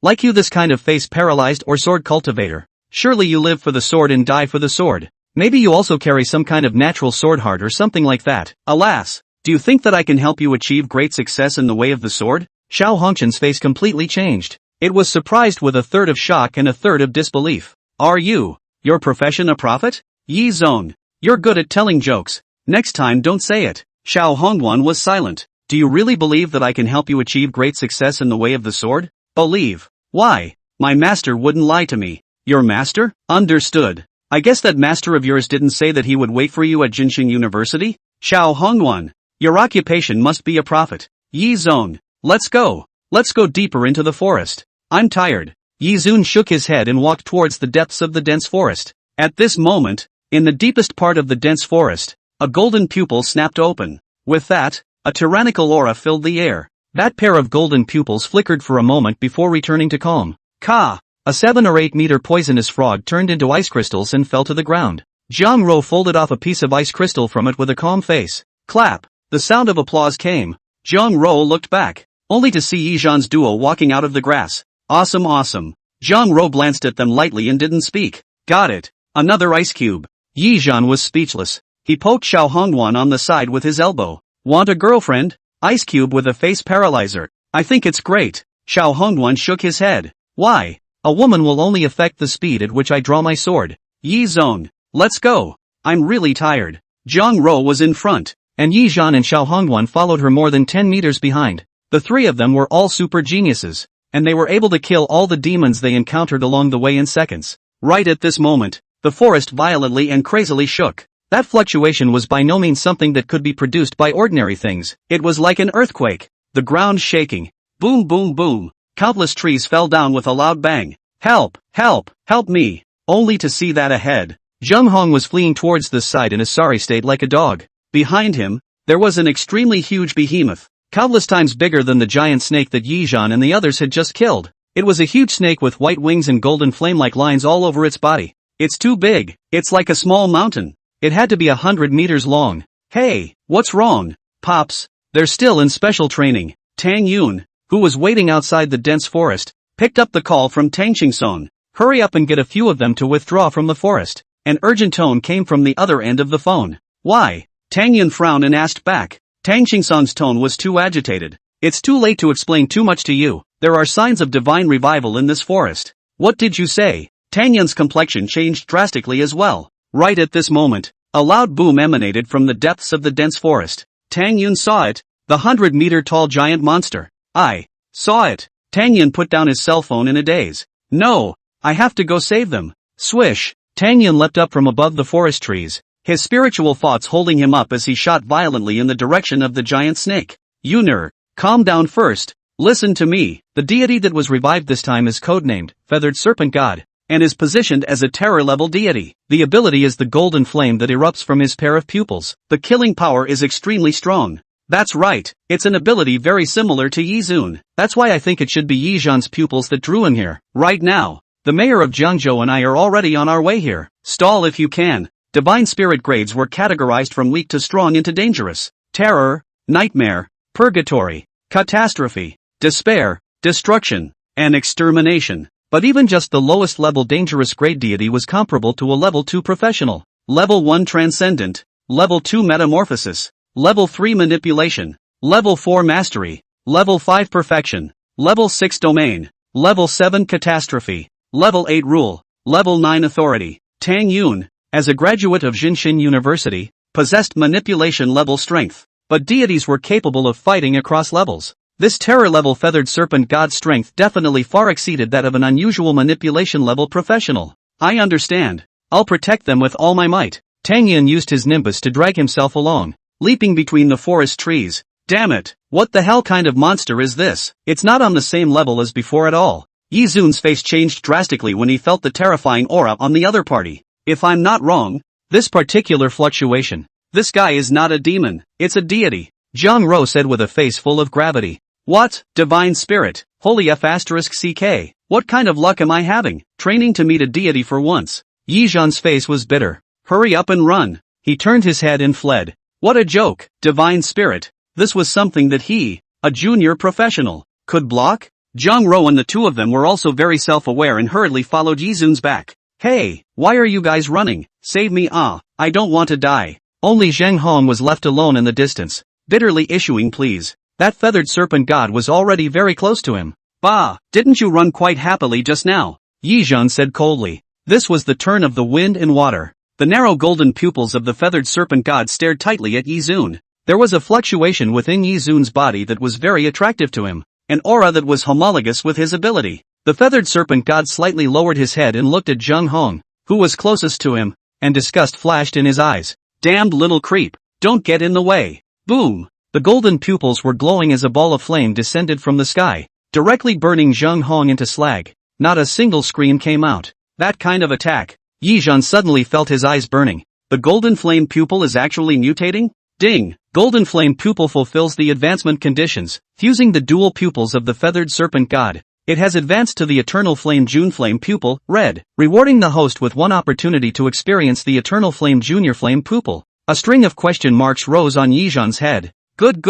Like you, this kind of face paralyzed or sword cultivator. Surely you live for the sword and die for the sword. Maybe you also carry some kind of natural sword heart or something like that. Alas, do you think that I can help you achieve great success in the way of the sword? Xiao Hongchen's face completely changed. It was surprised with a third of shock and a third of disbelief. Are you, your profession, a prophet? Yi Zong, you're good at telling jokes. Next time don't say it. Xiao Hongduan was silent. Do you really believe that I can help you achieve great success in the way of the sword? Believe. Why? My master wouldn't lie to me. Your master? Understood. I guess that master of yours didn't say that he would wait for you at Jinxing University? Xiao Hongduan. Your occupation must be a prophet. Yi Zong. Let's go. Let's go deeper into the forest. I'm tired. Yizun shook his head and walked towards the depths of the dense forest. At this moment, in the deepest part of the dense forest, a golden pupil snapped open. With that, a tyrannical aura filled the air. That pair of golden pupils flickered for a moment before returning to calm. Ka! A 7 or 8 meter poisonous frog turned into ice crystals and fell to the ground. Zhang Ro folded off a piece of ice crystal from it with a calm face. Clap! The sound of applause came. Zhang Ro looked back, only to see Yizhan's duo walking out of the grass. Awesome, awesome. Zhang Ro glanced at them lightly and didn't speak. Got it. Another ice cube. Yizhan was speechless. He poked Xiao Hongwan on the side with his elbow. Want a girlfriend? Ice cube with a face paralyzer. I think it's great. Xiao Hongwan shook his head. Why? A woman will only affect the speed at which I draw my sword. Yi Zong. Let's go. I'm really tired. Zhang Ro was in front, and Yi Zhan and Xiao Hongwan followed her more than 10 meters behind. The three of them were all super geniuses, and they were able to kill all the demons they encountered along the way in seconds. Right at this moment, the forest violently and crazily shook. That fluctuation was by no means something that could be produced by ordinary things. It was like an earthquake. The ground shaking. Boom, boom, boom. Countless trees fell down with a loud bang. Help, help, help me. Only to see that ahead, Zheng Hong was fleeing towards the side in a sorry state like a dog. Behind him, there was an extremely huge behemoth, countless times bigger than the giant snake that Yi Zhan and the others had just killed. It was a huge snake with white wings and golden flame-like lines all over its body. It's too big. It's like a small mountain. It had to be 100 meters long. Hey, what's wrong? Pops, they're still in special training. Tang Yun, who was waiting outside the dense forest, picked up the call from Tang Qingsong. Hurry up and get a few of them to withdraw from the forest. An urgent tone came from the other end of the phone. Why? Tang Yun frowned and asked back. Tang Qingsong's tone was too agitated. It's too late to explain too much to you. There are signs of divine revival in this forest. What did you say? Tang Yun's complexion changed drastically as well. Right at this moment, a loud boom emanated from the depths of the dense forest. Tang Yun saw it. The 100-meter tall giant monster. I saw it. Tang Yun put down his cell phone in a daze. No, I have to go save them. Swish. Tang Yun leapt up from above the forest trees, his spiritual thoughts holding him up as he shot violently in the direction of the giant snake. Yuner, calm down first. Listen to me. The deity that was revived this time is codenamed Feathered Serpent God, and is positioned as a terror-level deity. The ability is the golden flame that erupts from his pair of pupils. The killing power is extremely strong. That's right, it's an ability very similar to Yizun. That's why I think it should be Yi Zhan's pupils that drew him here. Right now, the mayor of Jiangzhou and I are already on our way here. Stall if you can. Divine spirit grades were categorized from weak to strong into dangerous, terror, nightmare, purgatory, catastrophe, despair, destruction, and extermination. But even just the lowest level dangerous grade deity was comparable to a level 2 professional, level 1 transcendent, level 2 metamorphosis, level 3 manipulation, level 4 mastery, level 5 perfection, level 6 domain, level 7 catastrophe, level 8 rule, level 9 authority. Tang Yun, as a graduate of Jinshin University, possessed manipulation level strength, but deities were capable of fighting across levels. This terror-level feathered serpent god's strength definitely far exceeded that of an unusual manipulation-level professional. I understand. I'll protect them with all my might. Tang Yun used his nimbus to drag himself along, leaping between the forest trees. Damn it, what the hell kind of monster is this? It's not on the same level as before at all. Yi Zun's face changed drastically when he felt the terrifying aura on the other party. If I'm not wrong, this particular fluctuation, this guy is not a demon, it's a deity, Zhang Ro said with a face full of gravity. What? Divine spirit, holy F***ck, what kind of luck am I having, training to meet a deity for once? Yi Zhan's face was bitter. Hurry up and run. He turned his head and fled. What a joke, divine spirit. This was something that he, a junior professional, could block? Zhang Ro and the two of them were also very self-aware and hurriedly followed Yi Zun's back. Hey, why are you guys running? Save me, I don't want to die. Only Zheng Hong was left alone in the distance, bitterly issuing pleas. That feathered serpent god was already very close to him. Bah, didn't you run quite happily just now? Yi Zhan said coldly. This was the turn of the wind and water. The narrow golden pupils of the feathered serpent god stared tightly at Yi Zun. There was a fluctuation within Yi Zun's body that was very attractive to him, an aura that was homologous with his ability. The feathered serpent god slightly lowered his head and looked at Zheng Hong, who was closest to him, and disgust flashed in his eyes. Damned little creep, don't get in the way. Boom! The golden pupils were glowing as a ball of flame descended from the sky, directly burning Zheng Hong into slag. not a single scream came out. That kind of attack. Yizhan suddenly felt his eyes burning. The golden flame pupil is actually mutating? Ding! Golden flame pupil fulfills the advancement conditions, fusing the dual pupils of the feathered serpent god. It has advanced to the eternal flame June flame pupil, red, rewarding the host with one opportunity to experience the eternal flame junior flame pupil. A string of question marks rose on Yizhan's head. Good.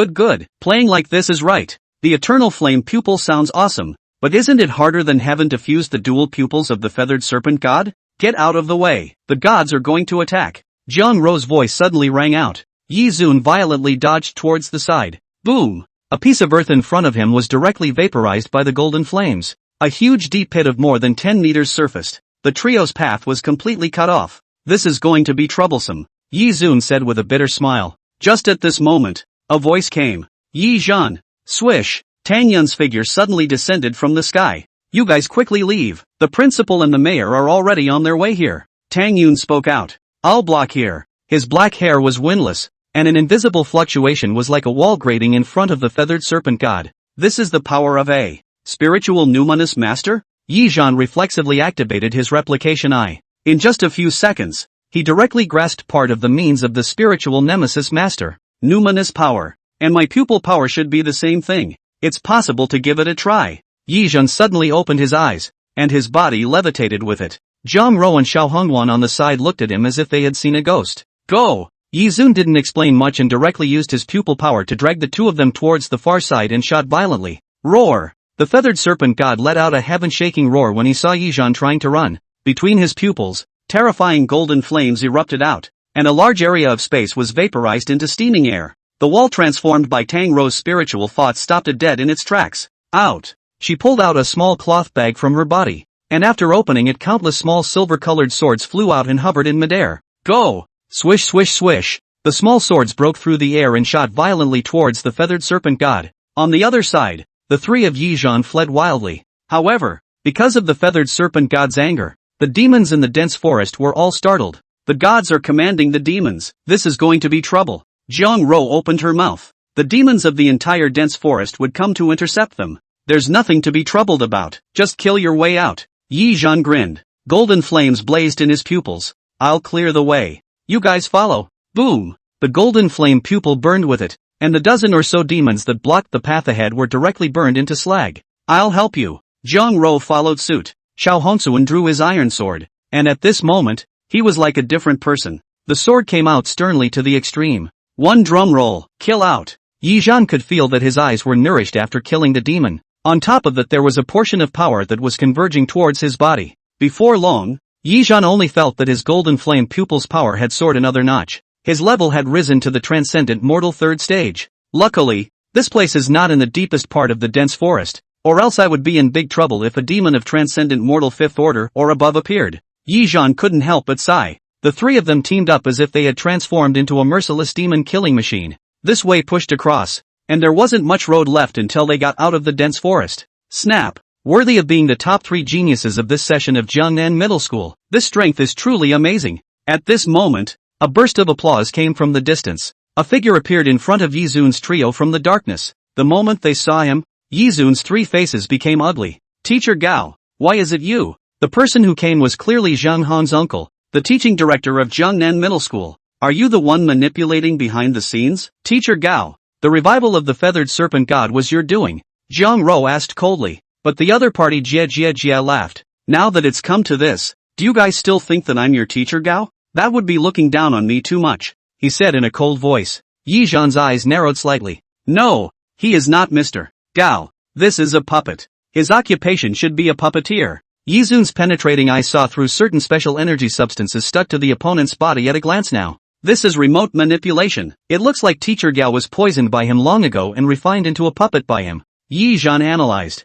Playing like this is right. The eternal flame pupil sounds awesome, but isn't it harder than heaven to fuse the dual pupils of the feathered serpent god? Get out of the way. The gods are going to attack. Jiang Ro's voice suddenly rang out. Yi Zun violently dodged towards the side. Boom! A piece of earth in front of him was directly vaporized by the golden flames. A huge deep pit of more than 10 meters surfaced. The trio's path was completely cut off. This is going to be troublesome, Yi Zun said with a bitter smile. Just at this moment, a voice came. Yi Zhan. Swish! Tang Yun's figure suddenly descended from the sky. You guys quickly leave. The principal and the mayor are already on their way here. Tang Yun spoke out. I'll block here. His black hair was windless, and an invisible fluctuation was like a wall grating in front of the feathered serpent god. This is the power of a spiritual numinous master? Yi Zhan reflexively activated his replication eye. In just a few seconds, he directly grasped part of the means of the spiritual nemesis master. Numinous power. And my pupil power should be the same thing. It's possible to give it a try. Yi Zhan suddenly opened his eyes, and his body levitated with it. Zhang Rou and Xiao Hongwan on the side looked at him as if they had seen a ghost. Go! Yi Zun didn't explain much and directly used his pupil power to drag the two of them towards the far side and shot violently. Roar! The feathered serpent god let out a heaven-shaking roar when he saw Yi Zhan trying to run. Between his pupils, terrifying golden flames erupted out, and a large area of space was vaporized into steaming air. The wall transformed by Tang Ro's spiritual thought stopped it dead in its tracks. Out! She pulled out a small cloth bag from her body, and after opening it countless small silver-colored swords flew out and hovered in midair. Go! Swish swish swish! The small swords broke through the air and shot violently towards the feathered serpent god. On the other side, the three of Yi Zhan fled wildly. However, because of the feathered serpent god's anger, the demons in the dense forest were all startled. The gods are commanding the demons. This is going to be trouble. Jiang Rou opened her mouth. The demons of the entire dense forest would come to intercept them. There's nothing to be troubled about. Just kill your way out. Yi Zhan grinned. Golden flames blazed in his pupils. I'll clear the way. You guys follow. Boom! The golden flame pupil burned with it, and the dozen or so demons that blocked the path ahead were directly burned into slag. I'll help you. Zhang Rou followed suit. Xiao Hongsuan drew his iron sword, and at this moment, he was like a different person. The sword came out sternly to the extreme. One drum roll, kill out. Yi Zhan could feel that his eyes were nourished after killing the demon. On top of that there was a portion of power that was converging towards his body. Before long, Yi Zhan only felt that his golden flame pupil's power had soared another notch. His level had risen to the transcendent mortal third stage. Luckily, this place is not in the deepest part of the dense forest, or else I would be in big trouble if a demon of transcendent mortal fifth order or above appeared. Yi Zhan couldn't help but sigh. The three of them teamed up as if they had transformed into a merciless demon killing machine. This way pushed across, and there wasn't much road left until they got out of the dense forest. Snap! Worthy of being the top 3 geniuses of this session of Jiangnan Middle School. This strength is truly amazing. At this moment, a burst of applause came from the distance. A figure appeared in front of Yi Zun's trio from the darkness. The moment they saw him, Yi Zun's 3 faces became ugly. Teacher Gao, why is it you? The person who came was clearly Zhang Han's uncle, the teaching director of Jiangnan Middle School. Are you the one manipulating behind the scenes? Teacher Gao, the revival of the feathered serpent god was your doing. Jiang Rou asked coldly. But the other party Jia laughed. Now that it's come to this, do you guys still think that I'm your teacher Gao? That would be looking down on me too much, he said in a cold voice. Yi Zhan's eyes narrowed slightly. No, he is not Mr. Gao. This is a puppet. His occupation should be a puppeteer. Yi Zun's penetrating eye saw through certain special energy substances stuck to the opponent's body at a glance now. This is remote manipulation. It looks like teacher Gao was poisoned by him long ago and refined into a puppet by him. Yi Zhan analyzed.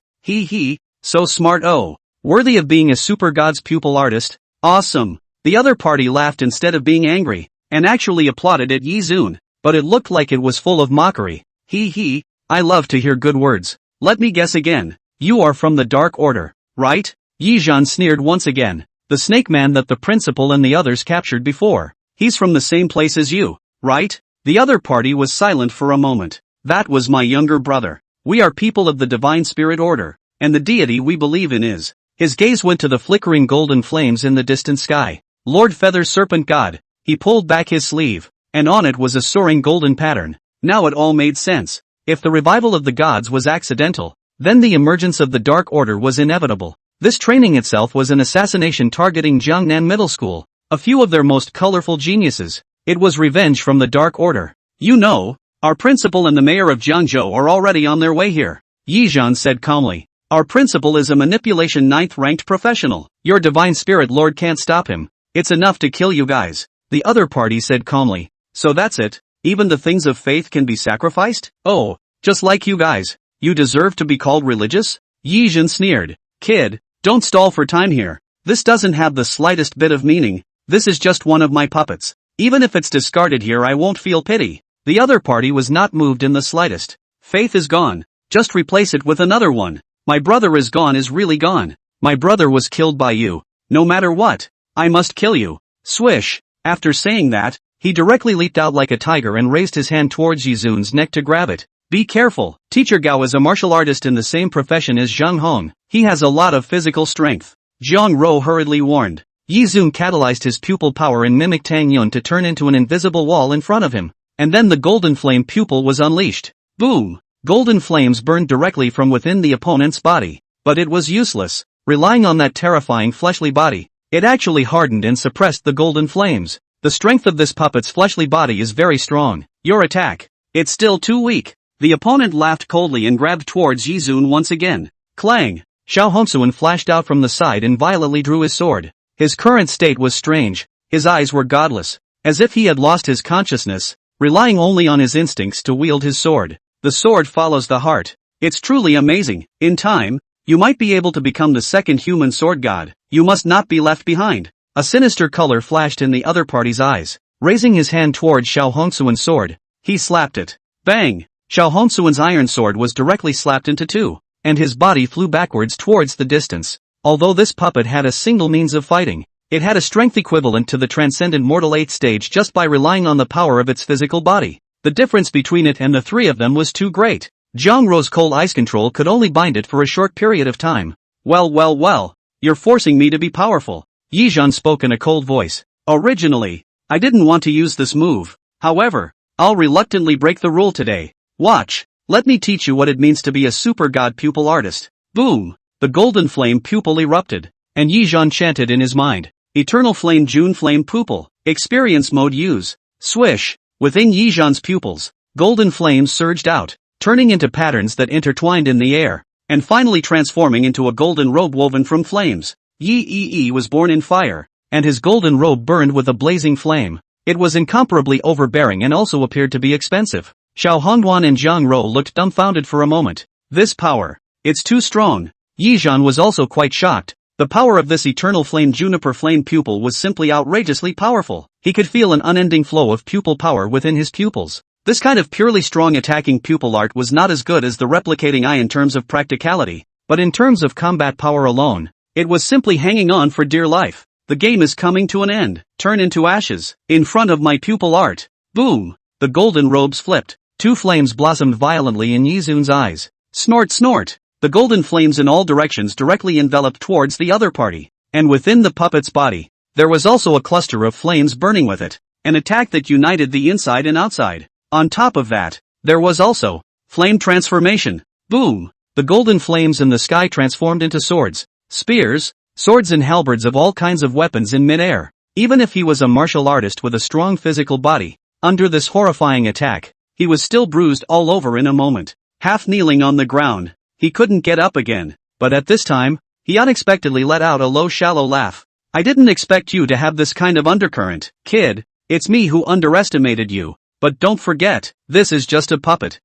So smart. Oh, worthy of being a super god's pupil artist. Awesome. The other party laughed instead of being angry, and actually applauded at Yi Zun, but it looked like it was full of mockery. I love to hear good words. Let me guess again. You are from the Dark Order, right? Yi Zhan sneered once again. The snake man that the principal and the others captured before. He's from the same place as you, right? The other party was silent for a moment. That was my younger brother. We are people of the Divine Spirit Order, and the deity we believe in is His gaze went to the flickering golden flames in the distant sky. Lord Feather Serpent God. He pulled back his sleeve, and on it was a soaring golden pattern. Now it all made sense. If the revival of the gods was accidental, then the emergence of the Dark Order was inevitable. This training itself was an assassination targeting Jiangnan Middle School, a few of their most colorful geniuses. It was revenge from the Dark Order. You know, our principal and the mayor of Jiangzhou are already on their way here, Yizhan said calmly. Our principal is a manipulation 9th-ranked professional. Your divine spirit lord can't stop him. It's enough to kill you guys, the other party said calmly. So that's it? Even the things of faith can be sacrificed? Oh, just like you guys. You deserve to be called religious? Yizhan sneered. Kid, don't stall for time here. This doesn't have the slightest bit of meaning. This is just one of my puppets. Even if it's discarded here I won't feel pity. The other party was not moved in the slightest. Faith is gone. Just replace it with another one. My brother is gone is really gone. My brother was killed by you. No matter what, I must kill you. Swish. After saying that, he directly leaped out like a tiger and raised his hand towards Yizun's neck to grab it. Be careful. Teacher Gao is a martial artist in the same profession as Zhang Hong. He has a lot of physical strength. Zhang Ro hurriedly warned. Yizun catalyzed his pupil power and mimicked Tang Yun to turn into an invisible wall in front of him. And then the golden flame pupil was unleashed. Boom! Golden flames burned directly from within the opponent's body. But it was useless. Relying on that terrifying fleshly body, it actually hardened and suppressed the golden flames. The strength of this puppet's fleshly body is very strong. Your attack. It's still too weak. The opponent laughed coldly and grabbed towards Yizun once again. Clang! Xiao Hongsuan flashed out from the side and violently drew his sword. His current state was strange. His eyes were godless, as if he had lost his consciousness, relying only on his instincts to wield his sword. The sword follows the heart. It's truly amazing. In time, you might be able to become the second human sword god. You must not be left behind. A sinister color flashed in the other party's eyes. Raising his hand towards Xiao Hongsuan's sword, he slapped it. Bang! Xiao Hongsuan's iron sword was directly slapped into two, and his body flew backwards towards the distance. Although this puppet had a single means of fighting, it had a strength equivalent to the transcendent mortal 8th stage just by relying on the power of its physical body. The difference between it and the three of them was too great. Zhang Ro's cold ice control could only bind it for a short period of time. Well, you're forcing me to be powerful. Yizhan spoke in a cold voice. Originally, I didn't want to use this move. However, I'll reluctantly break the rule today. Watch, let me teach you what it means to be a super god pupil artist. Boom! The golden flame pupil erupted, and Yizhan chanted in his mind. Eternal flame June flame pupil. Experience mode use. Swish! Within Yizhan's pupils, golden flames surged out, turning into patterns that intertwined in the air, and finally transforming into a golden robe woven from flames. Yi was born in fire, and his golden robe burned with a blazing flame. It was incomparably overbearing and also appeared to be expensive. Xiao Hongduan and Zhang Ro looked dumbfounded for a moment. This power. It's too strong. Yizhan was also quite shocked. The power of this eternal flame juniper flame pupil was simply outrageously powerful. He could feel an unending flow of pupil power within his pupils. This kind of purely strong attacking pupil art was not as good as the replicating eye in terms of practicality, but in terms of combat power alone, it was simply hanging on for dear life. The game is coming to an end. Turn into ashes. In front of my pupil art. Boom! The golden robes flipped. Two flames blossomed violently in Yizun's eyes. Snort snort! The golden flames in all directions directly enveloped towards the other party. And within the puppet's body, there was also a cluster of flames burning with it. An attack that united the inside and outside. On top of that, there was also flame transformation. Boom! The golden flames in the sky transformed into swords, spears, swords and halberds of all kinds of weapons in midair. Even if he was a martial artist with a strong physical body, under this horrifying attack, he was still bruised all over in a moment. Half kneeling on the ground, he couldn't get up again. But at this time, he unexpectedly let out a low shallow laugh. I didn't expect you to have this kind of undercurrent, kid. It's me who underestimated you. But don't forget, this is just a puppet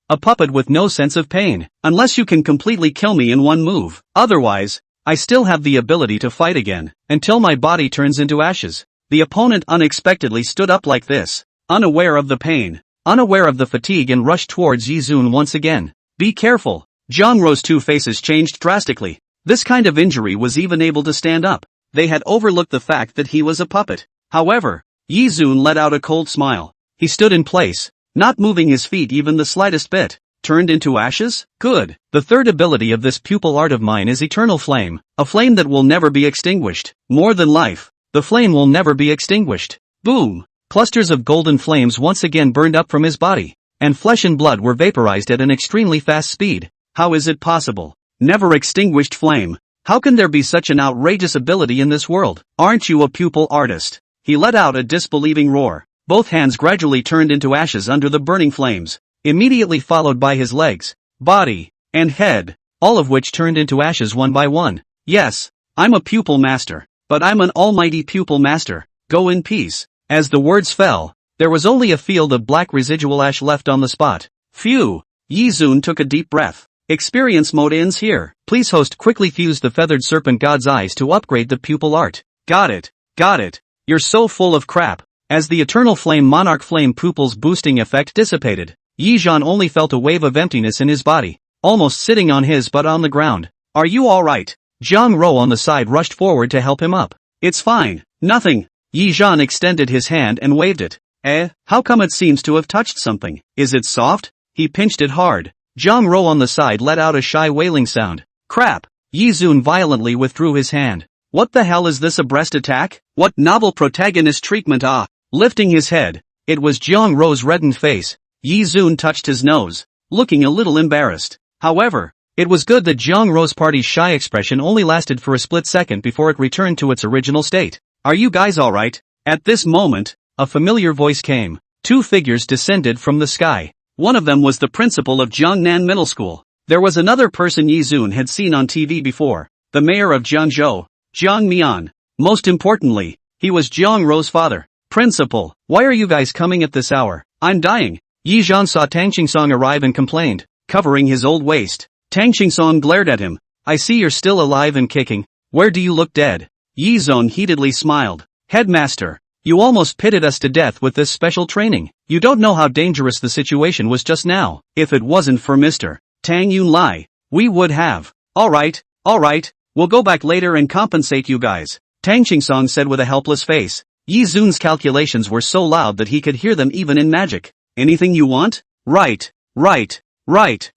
with no sense of pain. Unless you can completely kill me in one move. Otherwise, I still have the ability to fight again, until my body turns into ashes. The opponent unexpectedly stood up like this, unaware of the pain, unaware of the fatigue, and rushed towards Yizun once again. Be careful. Zhang Ro's two faces changed drastically. This kind of injury was even able to stand up. They had overlooked the fact that he was a puppet. However, Yizun let out a cold smile. He stood in place, not moving his feet even the slightest bit. Turned into ashes? Good. The third ability of this pupil art of mine is Eternal Flame, a flame that will never be extinguished. More than life. The flame will never be extinguished. Boom! Clusters of golden flames once again burned up from his body, and flesh and blood were vaporized at an extremely fast speed. How is it possible? Never extinguished flame. How can there be such an outrageous ability in this world? Aren't you a pupil artist? He let out a disbelieving roar. Both hands gradually turned into ashes under the burning flames, immediately followed by his legs, body, and head, all of which turned into ashes one by one. Yes, I'm a pupil master, but I'm an almighty pupil master. Go in peace. As the words fell, there was only a field of black residual ash left on the spot. Phew! Yi-Zun took a deep breath. Experience mode ends here. Please host quickly fuse the feathered serpent god's eyes to upgrade the pupil art. Got it. Got it. You're so full of crap. As the eternal flame monarch flame pupil's boosting effect dissipated, Yi-Zhan only felt a wave of emptiness in his body, almost sitting on his butt on the ground. Are you alright? Zhang Rou on the side rushed forward to help him up. It's fine. Nothing. Yi-Zhan extended his hand and waved it. How come it seems to have touched something? Is it soft? He pinched it hard. Zhang Rou on the side let out a shy wailing sound. Crap! Yi-Zun violently withdrew his hand. What the hell is this, a breast attack? What novel protagonist treatment? Lifting his head, it was Zhang Rou's reddened face. Yi-Zun touched his nose, looking a little embarrassed. However, it was good that Zhang Rou's party's shy expression only lasted for a split second before it returned to its original state. Are you guys alright? At this moment, a familiar voice came. Two figures descended from the sky. One of them was the principal of Jiangnan Middle School. There was another person Yi-Zun had seen on TV before, the mayor of Jiangzhou, Jiang Mian. Most importantly, he was Zhang Rou's father. Principal, why are you guys coming at this hour? I'm dying. Yi-Zhan saw Tang Qingsong arrive and complained, covering his old waist. Tang Qingsong glared at him. I see you're still alive and kicking. Where do you look dead? Yi-Zun heatedly smiled. Headmaster, you almost pitted us to death with this special training. You don't know how dangerous the situation was just now. If it wasn't for Mr. Tang Yunlai, we would have. Alright, we'll go back later and compensate you guys. Tang Qingsong said with a helpless face. Yi-Zun's calculations were so loud that he could hear them even in magic. Anything you want? Right.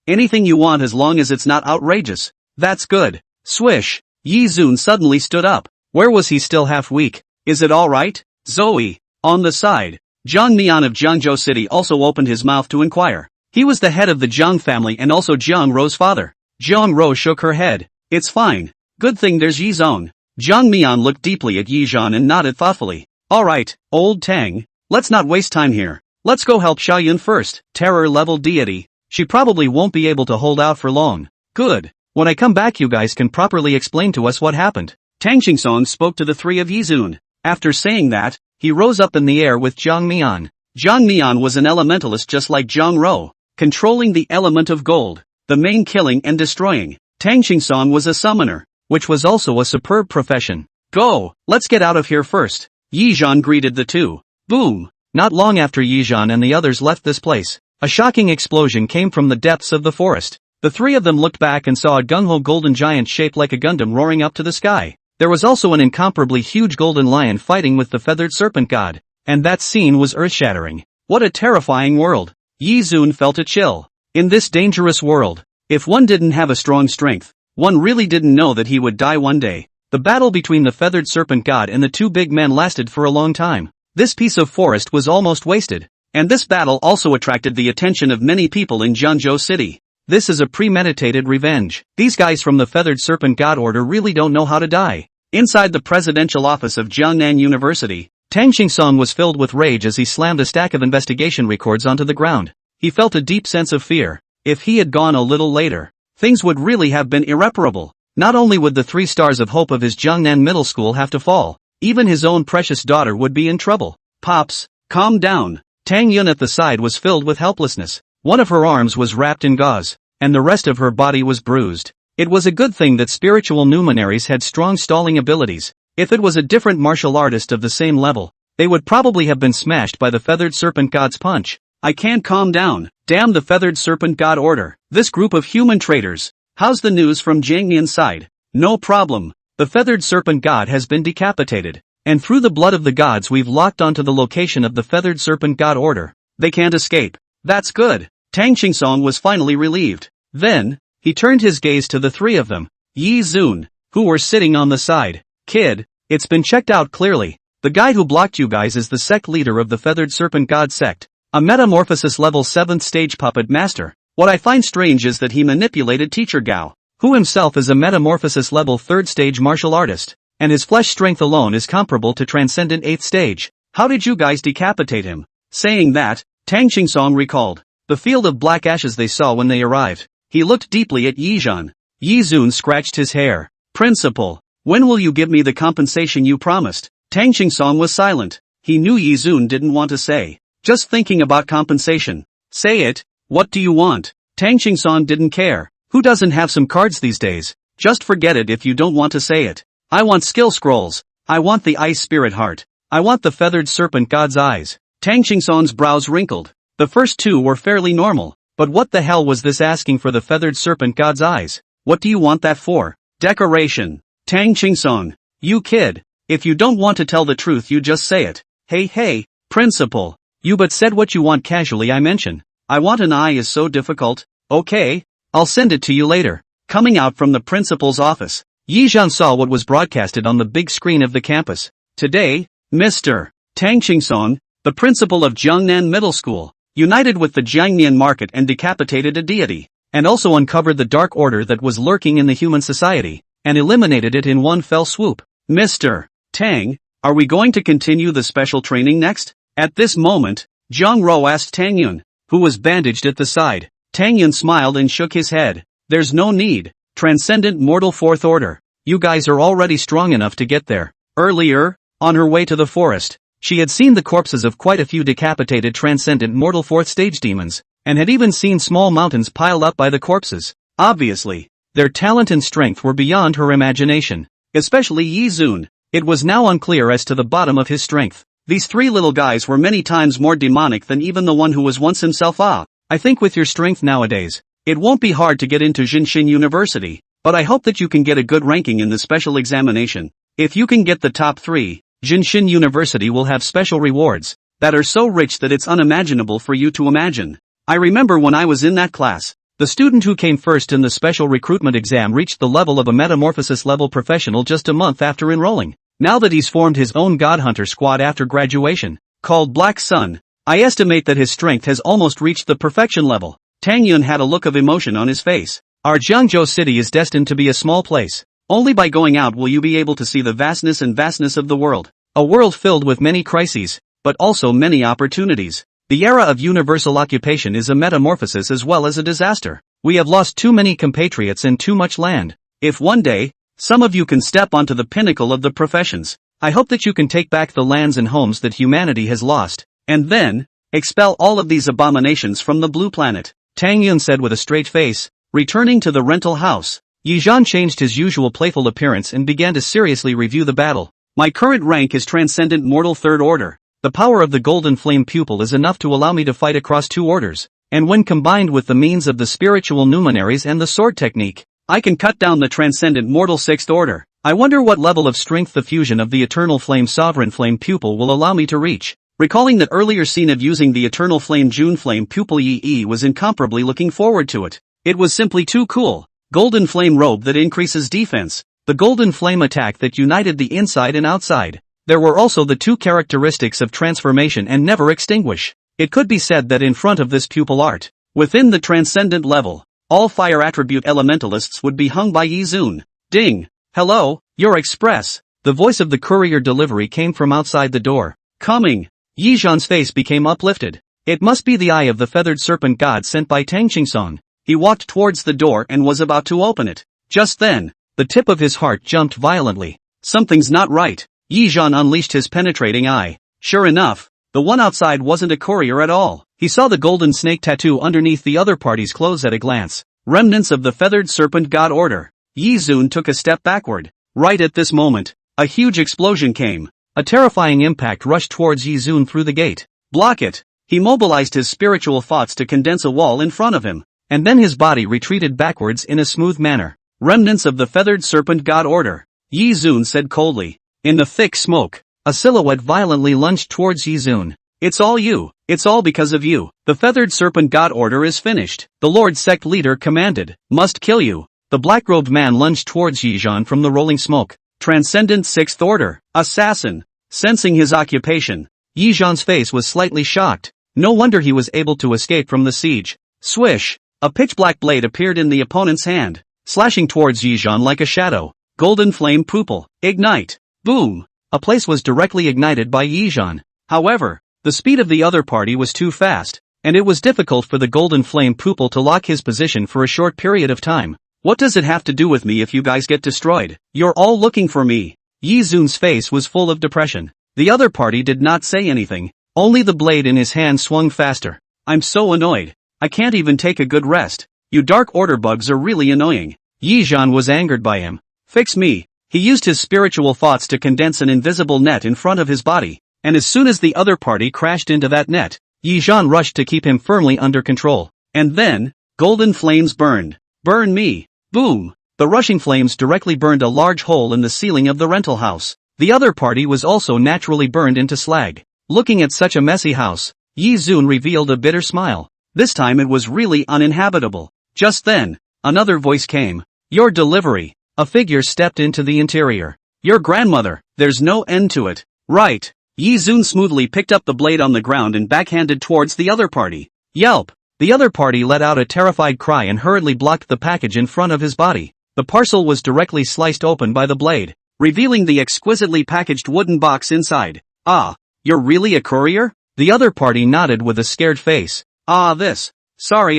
Anything you want as long as it's not outrageous. That's good. Swish. Yi-Zun suddenly stood up. Where was he still half weak? Is it alright? Zoe. On the side, Jiang Mian of Jiangzhou City also opened his mouth to inquire. He was the head of the Jiang family and also Jiang Rou's father. Jiang Rou shook her head. It's fine. Good thing there's Yi-Zone. Jiang Mian looked deeply at Yi-Zhan and nodded thoughtfully. Alright, old Tang. Let's not waste time here. Let's go help Xiaoyun first. Terror level deity. She probably won't be able to hold out for long. Good. When I come back you guys can properly explain to us what happened. Tang Qingsong spoke to the three of Yi-Zun. After saying that, he rose up in the air with Jiang Mian. Jiang Mian was an elementalist just like Zhang Rou, controlling the element of gold, the main killing and destroying. Tang Qingsong was a summoner, which was also a superb profession. Go, let's get out of here first. Yi-Zhan greeted the two. Boom! Not long after Yi-Zhan and the others left this place, a shocking explosion came from the depths of the forest. The three of them looked back and saw a gung-ho golden giant shaped like a Gundam roaring up to the sky. There was also an incomparably huge golden lion fighting with the feathered serpent god. And that scene was earth-shattering. What a terrifying world. Yi-Zun felt a chill. In this dangerous world, if one didn't have a strong strength, one really didn't know that he would die one day. The battle between the feathered serpent god and the two big men lasted for a long time. This piece of forest was almost wasted. And this battle also attracted the attention of many people in Jiangzhou City. This is a premeditated revenge. These guys from the feathered serpent god order really don't know how to die. Inside the presidential office of Jiangnan University, Tang Qingsong was filled with rage as he slammed a stack of investigation records onto the ground. He felt a deep sense of fear. If he had gone a little later, things would really have been irreparable. Not only would the 3 stars of hope of his Jiangnan Middle School have to fall, even his own precious daughter would be in trouble. Pops, calm down. Tang Yun at the side was filled with helplessness. One of her arms was wrapped in gauze, and the rest of her body was bruised. It was a good thing that spiritual luminaries had strong stalling abilities. If it was a different martial artist of the same level, they would probably have been smashed by the feathered serpent god's punch. I can't calm down. Damn the feathered serpent god order. This group of human traitors. How's the news from Jiangnian's side? No problem. The feathered serpent god has been decapitated. And through the blood of the gods we've locked onto the location of the feathered serpent god order. They can't escape. That's good. Tang Qingsong was finally relieved. Then, he turned his gaze to the three of them, Yi Zun, who were sitting on the side. Kid, it's been checked out clearly. The guy who blocked you guys is the sect leader of the Feathered Serpent God sect, a metamorphosis level 7th stage puppet master. What I find strange is that he manipulated Teacher Gao, who himself is a metamorphosis level 3rd stage martial artist, and his flesh strength alone is comparable to transcendent 8th stage. How did you guys decapitate him? Saying that, Tang Qingsong recalled the field of black ashes they saw when they arrived. He looked deeply at Yi Zun. Yi Zun scratched his hair. Principal, when will you give me the compensation you promised? Tang Qingsong was silent. He knew Yi Zun didn't want to say. Just thinking about compensation. Say it, what do you want? Tang Qingsong didn't care. Who doesn't have some cards these days? Just forget it if you don't want to say it. I want skill scrolls. I want the ice spirit heart. I want the feathered serpent god's eyes. Tang Qingsong's brows wrinkled. The first two were fairly normal, but what the hell was this asking for the feathered serpent god's eyes? What do you want that for? Decoration. Tang Qingsong. You kid. If you don't want to tell the truth you just say it. Hey, principal. You but said what you want casually I mention. I want an eye is so difficult. Okay. I'll send it to you later. Coming out from the principal's office, Yi Zhan saw what was broadcasted on the big screen of the campus. Today, Mr. Tang Qingsong, the principal of Jiangnan Middle School, united with the Jiangnan market and decapitated a deity, and also uncovered the dark order that was lurking in the human society, and eliminated it in one fell swoop. Mr. Tang, are we going to continue the special training next? At this moment, Zhang Ro asked Tang Yun, who was bandaged at the side. Tang Yun smiled and shook his head. There's no need. Transcendent Mortal Fourth Order. You guys are already strong enough to get there. Earlier, on her way to the forest, she had seen the corpses of quite a few decapitated Transcendent Mortal Fourth Stage demons, and had even seen small mountains piled up by the corpses. Obviously, their talent and strength were beyond her imagination. Especially Yi Zun. It was now unclear as to the bottom of his strength. These three little guys were many times more demonic than even the one who was once himself. I think with your strength nowadays, it won't be hard to get into Jinshin University, but I hope that you can get a good ranking in the special examination. If you can get the top 3, Jinshin University will have special rewards that are so rich that it's unimaginable for you to imagine. I remember when I was in that class, the student who came first in the special recruitment exam reached the level of a metamorphosis level professional just a month after enrolling. Now that he's formed his own Godhunter squad after graduation, called Black Sun, I estimate that his strength has almost reached the perfection level. Tang Yun had a look of emotion on his face. Our Jiangzhou city is destined to be a small place. Only by going out will you be able to see the vastness of the world. A world filled with many crises, but also many opportunities. The era of universal occupation is a metamorphosis as well as a disaster. We have lost too many compatriots and too much land. If one day, some of you can step onto the pinnacle of the professions, I hope that you can take back the lands and homes that humanity has lost, and then, expel all of these abominations from the blue planet. Tang Yun said with a straight face. Returning to the rental house, Yi Zhan changed his usual playful appearance and began to seriously review the battle. My current rank is Transcendent Mortal Third Order. The power of the Golden Flame Pupil is enough to allow me to fight across 2 orders, and when combined with the means of the spiritual luminaries and the sword technique, I can cut down the Transcendent Mortal Sixth Order. I wonder what level of strength the fusion of the Eternal Flame Sovereign Flame Pupil will allow me to reach. Recalling that earlier scene of using the Eternal Flame June Flame Pupil, Yi was incomparably looking forward to it. It was simply too cool. Golden Flame Robe that increases defense. The Golden Flame Attack that united the inside and outside. There were also the 2 characteristics of transformation and never extinguish. It could be said that in front of this pupil art, within the transcendent level, all fire attribute elementalists would be hung by Yi Zun. Ding! Hello, your express. The voice of the courier delivery came from outside the door. Coming. Yi Zhan's face became uplifted. It must be the eye of the feathered serpent god sent by Tang Qingsong. He walked towards the door and was about to open it. Just then, the tip of his heart jumped violently. Something's not right. Yi Zhan unleashed his penetrating eye. Sure enough, the one outside wasn't a courier at all. He saw the golden snake tattoo underneath the other party's clothes at a glance. Remnants of the feathered serpent god order. Yi Zun took a step backward. Right at this moment, a huge explosion came. A terrifying impact rushed towards Yi Zun through the gate. Block it. He mobilized his spiritual thoughts to condense a wall in front of him, and then his body retreated backwards in a smooth manner. Remnants of the feathered serpent god order. Yi Zun said coldly. In the thick smoke, a silhouette violently lunged towards Yi Zun. It's all you. It's all because of you. The feathered serpent god order is finished. The Lord sect leader commanded. Must kill you. The black-robed man lunged towards Yizhan from the rolling smoke. Transcendent Sixth Order. Assassin. Sensing his occupation, Yizhan's face was slightly shocked. No wonder he was able to escape from the siege. Swish! A pitch-black blade appeared in the opponent's hand, slashing towards Yizhan like a shadow. Golden flame pupil. Ignite. Boom! A place was directly ignited by Yizhan. However, the speed of the other party was too fast, and it was difficult for the golden flame pupil to lock his position for a short period of time. What does it have to do with me if you guys get destroyed? You're all looking for me. Yizun's face was full of depression. The other party did not say anything, only the blade in his hand swung faster. I'm so annoyed. I can't even take a good rest. You Dark Order bugs are really annoying. Yizhan was angered by him. Fix me. He used his spiritual thoughts to condense an invisible net in front of his body, and as soon as the other party crashed into that net, Yizhan rushed to keep him firmly under control. And then, golden flames burned. Burn me. Boom! The rushing flames directly burned a large hole in the ceiling of the rental house. The other party was also naturally burned into slag. Looking at such a messy house, Yizun revealed a bitter smile. This time it was really uninhabitable. Just then, another voice came. Your delivery. A figure stepped into the interior. Your grandmother. There's no end to it. Right. Yizun smoothly picked up the blade on the ground and backhanded towards the other party. Yelp! The other party let out a terrified cry and hurriedly blocked the package in front of his body. The parcel was directly sliced open by the blade, revealing the exquisitely packaged wooden box inside. Ah, you're really a courier? The other party nodded with a scared face. Sorry.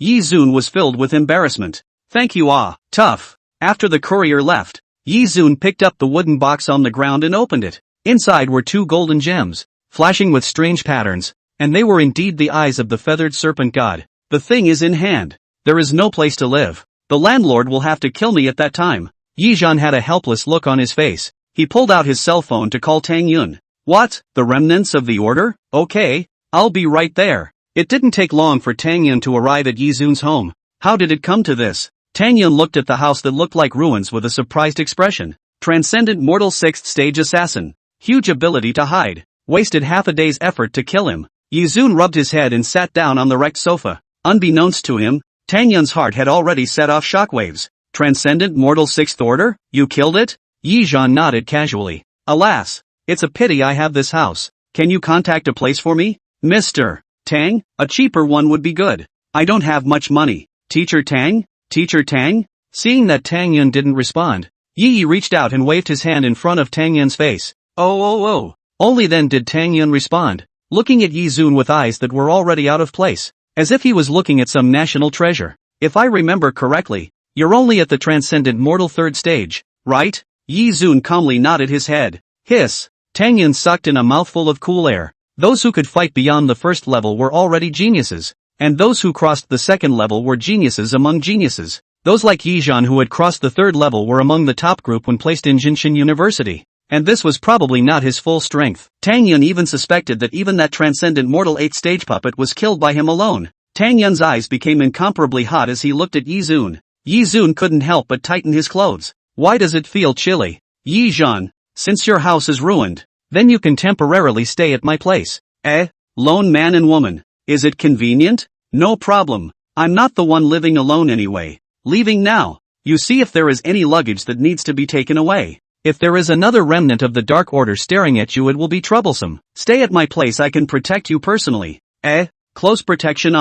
Yizun was filled with embarrassment. Thank you. Tough. After the courier left, Yizun picked up the wooden box on the ground and opened it. Inside were two golden gems, flashing with strange patterns. And they were indeed the eyes of the feathered serpent god. The thing is in hand. There is no place to live. The landlord will have to kill me at that time. Yizhan had a helpless look on his face. He pulled out his cell phone to call Tang Yun. What? The remnants of the order? Okay, I'll be right there. It didn't take long for Tang Yun to arrive at Yizun's home. How did it come to this? Tang Yun looked at the house that looked like ruins with a surprised expression. Transcendent mortal 6th stage assassin. Huge ability to hide. Wasted half a day's effort to kill him. Yizun rubbed his head and sat down on the wrecked sofa. Unbeknownst to him, Tang Yun's heart had already set off shockwaves. Transcendent mortal 6th order? You killed it? Yizhan nodded casually. Alas, it's a pity I have this house. Can you contact a place for me? Mr. Tang? A cheaper one would be good. I don't have much money. Teacher Tang? Teacher Tang? Seeing that Tang Yun didn't respond, Yi reached out and waved his hand in front of Tang Yun's face. Oh. Only then did Tang Yun respond, looking at Yizun with eyes that were already out of place, as if he was looking at some national treasure. If I remember correctly, you're only at the transcendent mortal 3rd stage, right? Yizun calmly nodded his head. Hiss! Tang Yun sucked in a mouthful of cool air. Those who could fight beyond the 1st level were already geniuses, and those who crossed the 2nd level were geniuses among geniuses. Those like Yizhan who had crossed the 3rd level were among the top group when placed in Jinshin University. And this was probably not his full strength. Tang Yun even suspected that even that transcendent mortal 8th stage puppet was killed by him alone. Tang Yun's eyes became incomparably hot as he looked at Yizun. Yizun couldn't help but tighten his clothes. Why does it feel chilly? Yizhan, since your house is ruined, then you can temporarily stay at my place. Lone man and woman. Is it convenient? No problem. I'm not the one living alone anyway. Leaving now. You see if there is any luggage that needs to be taken away. If there is another remnant of the Dark Order staring at you, it will be troublesome. Stay at my place, I can protect you personally. Close protection.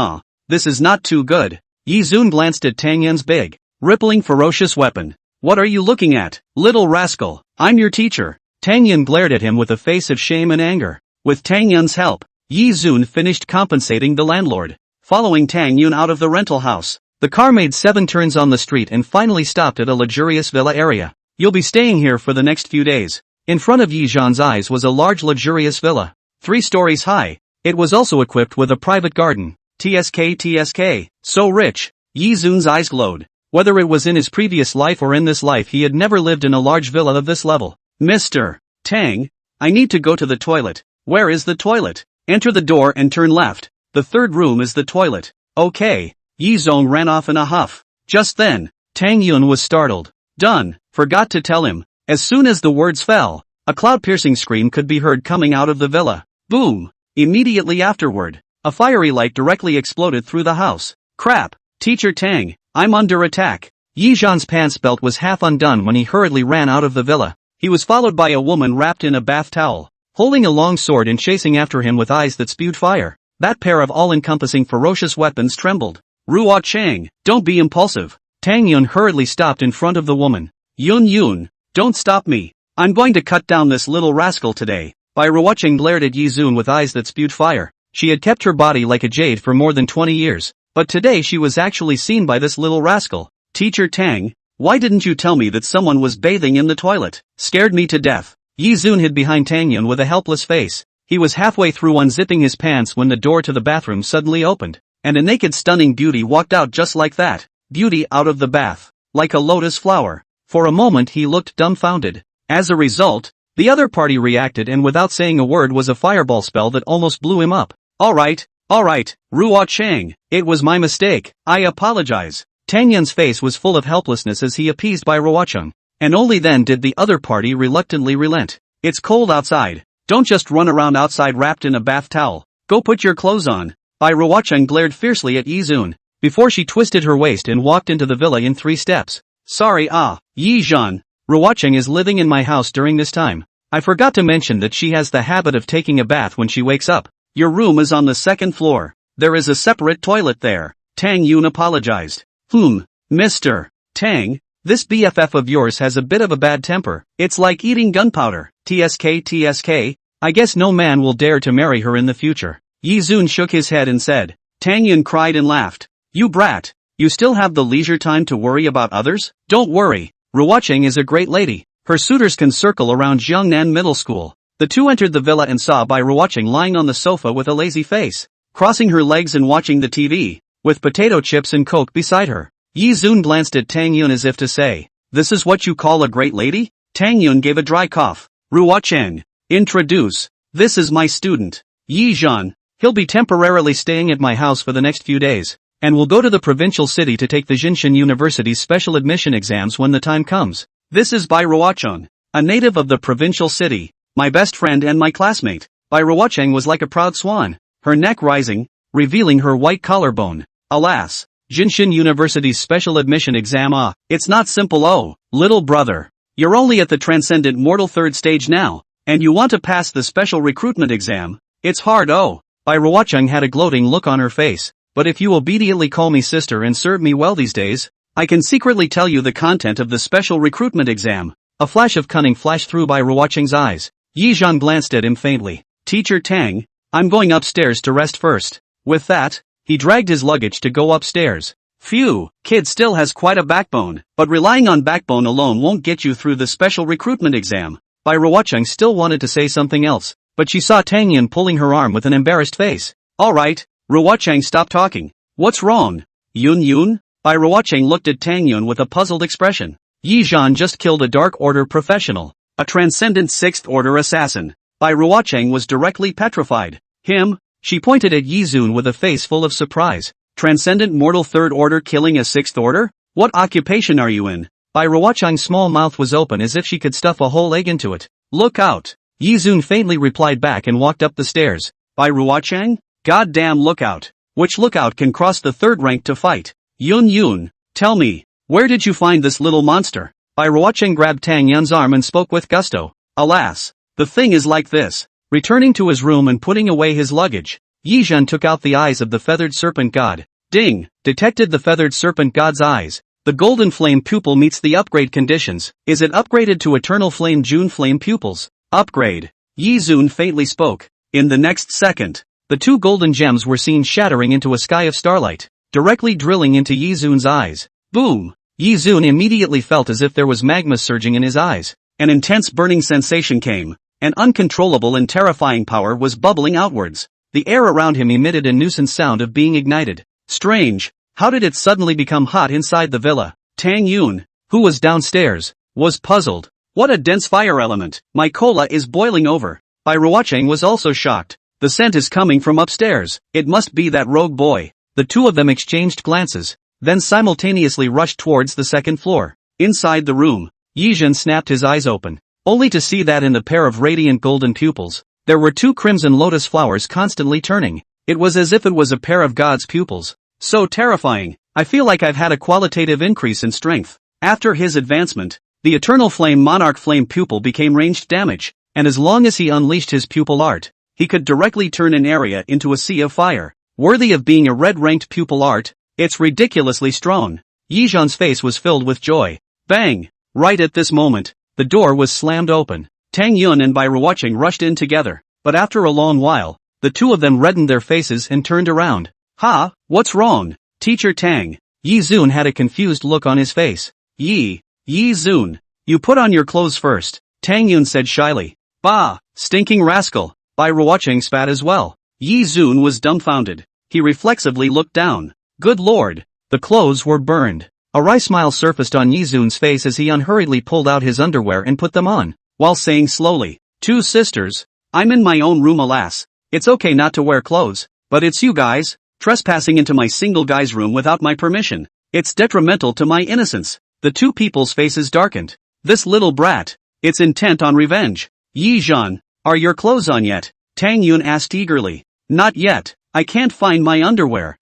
This is not too good. Yizun glanced at Tang Yun's big, rippling ferocious weapon. What are you looking at, little rascal? I'm your teacher. Tang Yun glared at him with a face of shame and anger. With Tang Yun's help, Yizun finished compensating the landlord. Following Tang Yun out of the rental house, the car made 7 turns on the street and finally stopped at a luxurious villa area. You'll be staying here for the next few days. In front of Yizhan's eyes was a large luxurious villa, 3 stories high. It was also equipped with a private garden. TSK. So rich. Yizun's eyes glowed. Whether it was in his previous life or in this life, he had never lived in a large villa of this level. Mr. Tang, I need to go to the toilet. Where is the toilet? Enter the door and turn left. The 3rd room is the toilet. Okay. Yizong ran off in a huff. Just then, Tang Yun was startled. Done. Forgot to tell him. As soon as the words fell, a cloud-piercing scream could be heard coming out of the villa. Boom! Immediately afterward, a fiery light directly exploded through the house. Crap! Teacher Tang, I'm under attack. Yi Zhan's pants belt was half undone when he hurriedly ran out of the villa. He was followed by a woman wrapped in a bath towel, holding a long sword and chasing after him with eyes that spewed fire. That pair of all-encompassing ferocious weapons trembled. Ruo Chang, don't be impulsive. Tang Yun hurriedly stopped in front of the woman. Yun, don't stop me. I'm going to cut down this little rascal today. Bai Ruocheng glared at Yi Zun with eyes that spewed fire. She had kept her body like a jade for more than 20 years, but today she was actually seen by this little rascal. Teacher Tang, why didn't you tell me that someone was bathing in the toilet? Scared me to death. Yi Zun hid behind Tang Yun with a helpless face. He was halfway through unzipping his pants when the door to the bathroom suddenly opened, and a naked stunning beauty walked out just like that. Beauty out of the bath, like a lotus flower. For a moment he looked dumbfounded. As a result, the other party reacted and without saying a word was a fireball spell that almost blew him up. Alright, Ruo Chang, it was my mistake, I apologize. Tang Yun's face was full of helplessness as he appeased Bai Ruocheng, and only then did the other party reluctantly relent. It's cold outside, don't just run around outside wrapped in a bath towel, go put your clothes on. Bai Ruocheng glared fiercely at Yi Zun, before she twisted her waist and walked into the villa in 3 steps. Sorry Yi Zhan, Ruocheng is living in my house during this time. I forgot to mention that she has the habit of taking a bath when she wakes up. Your room is on the 2nd floor. There is a separate toilet there. Tang Yun apologized. Mr. Tang, this BFF of yours has a bit of a bad temper. It's like eating gunpowder. TSK, I guess no man will dare to marry her in the future. Yi Zun shook his head and said. Tang Yun cried and laughed. You brat, you still have the leisure time to worry about others? Don't worry. Ruocheng is a great lady. Her suitors can circle around Jiangnan Middle School. The two entered the villa and saw Bai Ruocheng lying on the sofa with a lazy face, crossing her legs and watching the TV, with potato chips and Coke beside her. Yi Zun glanced at Tang Yun as if to say, this is what you call a great lady? Tang Yun gave a dry cough. Ruocheng, introduce. This is my student, Yi Zhan. He'll be temporarily staying at my house for the next few days, and will go to the provincial city to take the Jinshin University's special admission exams when the time comes. This is Bai Ruocheng, a native of the provincial city, my best friend and my classmate. Bai Ruocheng was like a proud swan, her neck rising, revealing her white collarbone. Alas, Jinshin University's special admission exam it's not simple little brother. You're only at the transcendent mortal 3rd stage now, and you want to pass the special recruitment exam. It's hard Bai Ruocheng had a gloating look on her face. But if you obediently call me sister and serve me well these days, I can secretly tell you the content of the special recruitment exam. A flash of cunning flashed through Bai Ruocheng's eyes. Yi Zhan glanced at him faintly. Teacher Tang, I'm going upstairs to rest first. With that, he dragged his luggage to go upstairs. Phew, kid still has quite a backbone, but relying on backbone alone won't get you through the special recruitment exam. Bai Ruocheng still wanted to say something else, but she saw Tang Yun pulling her arm with an embarrassed face. Alright, Ruocheng, stop talking. What's wrong? Yun? Bai Ruocheng looked at Tang Yun with a puzzled expression. Yi Zhan just killed a Dark Order professional, a transcendent 6th Order assassin. Bai Ruocheng was directly petrified. Him? She pointed at Yi Zun with a face full of surprise. Transcendent mortal 3rd Order killing a 6th Order? What occupation are you in? Bai Ruocheng's small mouth was open as if she could stuff a whole egg into it. Look out! Yi Zun faintly replied back and walked up the stairs. Bai Ruocheng? Goddamn lookout. Which lookout can cross the 3rd rank to fight? Yun, tell me, where did you find this little monster? Bai Ruocheng grabbed Tang Yun's arm and spoke with gusto. Alas, the thing is like this. Returning to his room and putting away his luggage, Yi Zhan took out the eyes of the feathered serpent god. Ding! Detected the feathered serpent god's eyes. The golden flame pupil meets the upgrade conditions. Is it upgraded to eternal flame June flame pupils? Upgrade. Yi Zun faintly spoke. In the next second, the 2 golden gems were seen shattering into a sky of starlight, directly drilling into Yi Zun's eyes. Boom! Yi Zun immediately felt as if there was magma surging in his eyes. An intense burning sensation came. An uncontrollable and terrifying power was bubbling outwards. The air around him emitted a nuisance sound of being ignited. Strange, how did it suddenly become hot inside the villa? Tang Yun, who was downstairs, was puzzled. What a dense fire element! My cola is boiling over. Bai Ruocheng was also shocked. The scent is coming from upstairs. It must be that rogue boy. The two of them exchanged glances, then simultaneously rushed towards the 2nd floor. Inside the room, Yi Zhan snapped his eyes open, only to see that in the pair of radiant golden pupils, There were two crimson lotus flowers constantly turning. It was as if it was a pair of God's pupils. So terrifying. I feel like I've had a qualitative increase in strength. After his advancement, the Eternal Flame Monarch Flame pupil became ranged damage, and as long as he unleashed his pupil art, he could directly turn an area into a sea of fire. Worthy of being a red-ranked pupil art, it's ridiculously strong. Yizhan's face was filled with joy. Bang! Right at this moment, the door was slammed open. Tang Yun and Bai Ruoqing rushed in together, but after a long while, the two of them reddened their faces and turned around. Ha, what's wrong? Teacher Tang. Yi Zun had a confused look on his face. Yi Zun, you put on your clothes first, Tang Yun said shyly. Bah, stinking rascal. Bai Ruoqing spat as well. Yi Zun was dumbfounded. He reflexively looked down. Good lord, the clothes were burned. A wry smile surfaced on Yi Zun's face as he unhurriedly pulled out his underwear and put them on, while saying slowly, "Two sisters, I'm in my own room alas. It's okay not to wear clothes, but it's you guys, trespassing into my single guy's room without my permission. It's detrimental to my innocence." The two people's faces darkened. This little brat, it's intent on revenge. Yi Zhan, are your clothes on yet? Tang Yun asked eagerly. Not yet, I can't find my underwear.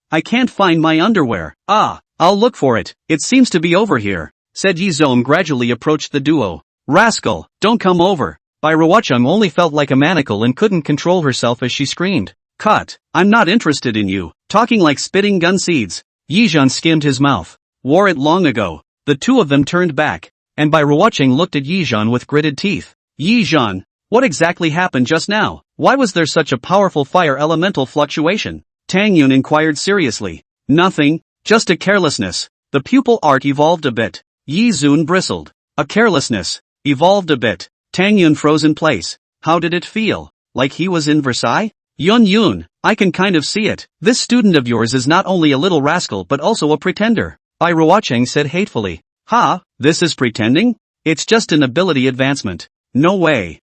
Ah, I'll look for it, it seems to be over here, said Yi Zong gradually approached the duo. Rascal, don't come over. Bai Ruoqing only felt like a manacle and couldn't control herself as she screamed. Cut, I'm not interested in you, talking like spitting gun seeds. Yi Zhan skimmed his mouth. Wore it long ago. The two of them turned back, and Bai Ruoqing looked at Yi Zhan with gritted teeth. Yi Zhan, what exactly happened just now? Why was there such a powerful fire elemental fluctuation? Tang Yun inquired seriously. Nothing, just a carelessness. The pupil art evolved a bit. Yi Zun bristled. A carelessness, evolved a bit. Tang Yun froze in place. How did it feel? Like he was in Versailles? Yun, I can kind of see it. This student of yours is not only a little rascal but also a pretender. Bai Ruoqing said hatefully. Ha, this is pretending? It's just an ability advancement. No way.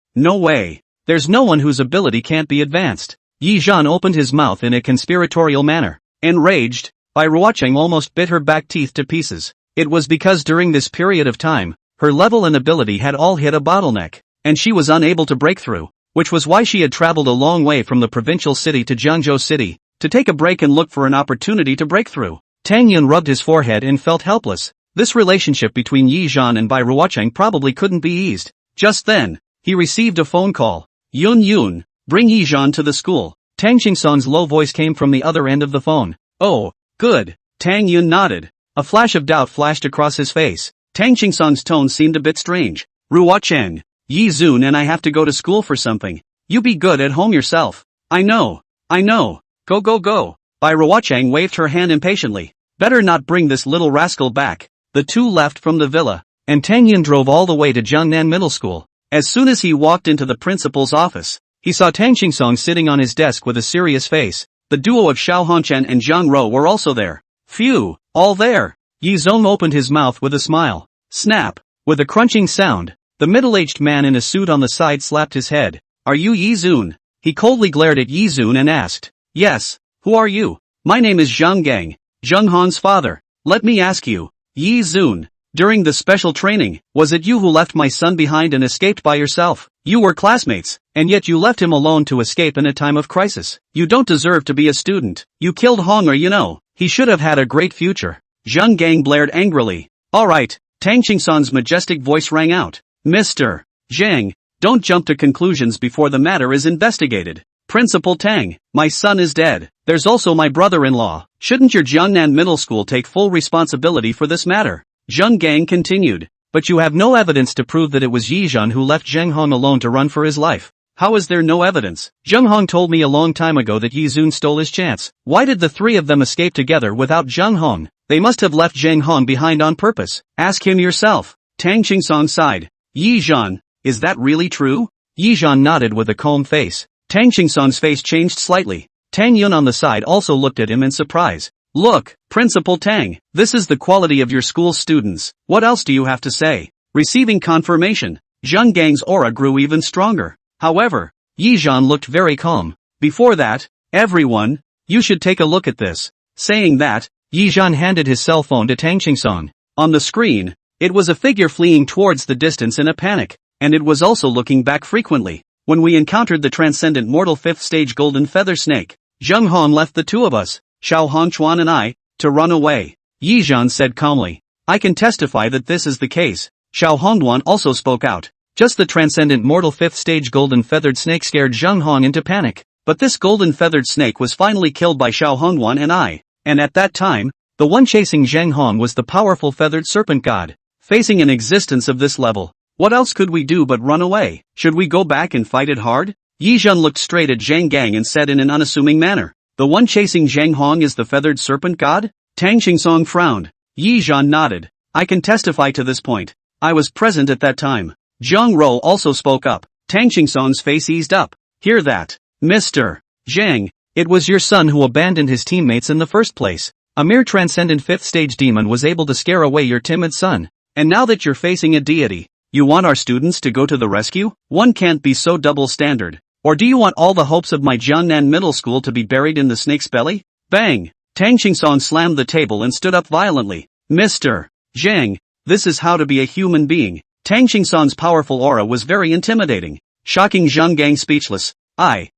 There's no one whose ability can't be advanced. Yi Zhan opened his mouth in a conspiratorial manner. Enraged, Bai Ruoqing almost bit her back teeth to pieces. It was because during this period of time, her level and ability had all hit a bottleneck, and she was unable to break through, which was why she had traveled a long way from the provincial city to Jiangzhou City, to take a break and look for an opportunity to break through. Tang Yun rubbed his forehead and felt helpless. This relationship between Yi Zhan and Bai Ruoqing probably couldn't be eased. Just then, he received a phone call. Yun, bring Yi Zhan to the school. Tang Qingsong's low voice came from the other end of the phone. Oh, good. Tang Yun nodded. A flash of doubt flashed across his face. Tang Qingsong's tone seemed a bit strange. Ruoqing, Yi Zun and I have to go to school for something. You be good at home yourself. I know. Go. Bai Ruoqing waved her hand impatiently. Better not bring this little rascal back. The two left from the villa, and Tang Yun drove all the way to Jiangnan Middle School. As soon as he walked into the principal's office, he saw Tang Qingsong sitting on his desk with a serious face. The duo of Xiao Hongchen and Zhang Ro were also there. Phew, all there. Yi Zong opened his mouth with a smile. Snap. With a crunching sound, the middle-aged man in a suit on the side slapped his head. Are you Yi Zun? He coldly glared at Yi Zun and asked. Yes, who are you? My name is Zhang Gang, Zheng Han's father. Let me ask you, Yi Zun, during the special training, was it you who left my son behind and escaped by yourself? You were classmates, and yet you left him alone to escape in a time of crisis. You don't deserve to be a student. You killed Honger, you know. He should have had a great future. Zheng Gang blared angrily. Alright, Tang Qingsong's majestic voice rang out. Mr. Zhang, don't jump to conclusions before the matter is investigated. Principal Tang, my son is dead. There's also my brother-in-law. Shouldn't your Jiangnan Middle School take full responsibility for this matter? Zheng Gang continued. But you have no evidence to prove that it was Yi Zhan who left Zheng Hong alone to run for his life. How is there no evidence? Zheng Hong told me a long time ago that Yi Zun stole his chance. Why did the three of them escape together without Zheng Hong? They must have left Zheng Hong behind on purpose. Ask him yourself. Tang Qingsong sighed. Yi Zhan, is that really true? Yi Zhan nodded with a calm face. Tang Qingsong's face changed slightly. Tang Yun on the side also looked at him in surprise. Look, Principal Tang, this is the quality of your school's students. What else do you have to say? Receiving confirmation, Zheng Gang's aura grew even stronger. However, Yi Zhan looked very calm. Before that, everyone, you should take a look at this. Saying that, Yi Zhan handed his cell phone to Tang Qingsong. On the screen, it was a figure fleeing towards the distance in a panic, and it was also looking back frequently. When we encountered the transcendent mortal 5th stage golden feather snake, Zheng Hong left the two of us, Xiao Hongchuan and I, to run away. Yi Zhan said calmly. I can testify that this is the case. Xiao Hongduan also spoke out. Just the transcendent mortal 5th stage golden feathered snake scared Zheng Hong into panic. But this golden feathered snake was finally killed by Xiao Hongduan and I. And at that time, the one chasing Zheng Hong was the powerful feathered serpent god. Facing an existence of this level, what else could we do but run away? Should we go back and fight it hard? Yi Zhan looked straight at Zhang Gang and said in an unassuming manner, the one chasing Zheng Hong is the feathered serpent god? Tang Qingsong frowned. Yi Zhan nodded. I can testify to this point. I was present at that time. Zhang Ro also spoke up. Tang Qingsong's face eased up. Hear that? Mr. Zhang, it was your son who abandoned his teammates in the first place. A mere transcendent 5th stage demon was able to scare away your timid son. And now that you're facing a deity, you want our students to go to the rescue? One can't be so double standard. Or do you want all the hopes of my Jiangnan middle school to be buried in the snake's belly? Bang! Tang Qingsong slammed the table and stood up violently. Mr. Zhang, this is how to be a human being. Tang Qingsong's powerful aura was very intimidating, shocking Zhang Gang speechless. Tang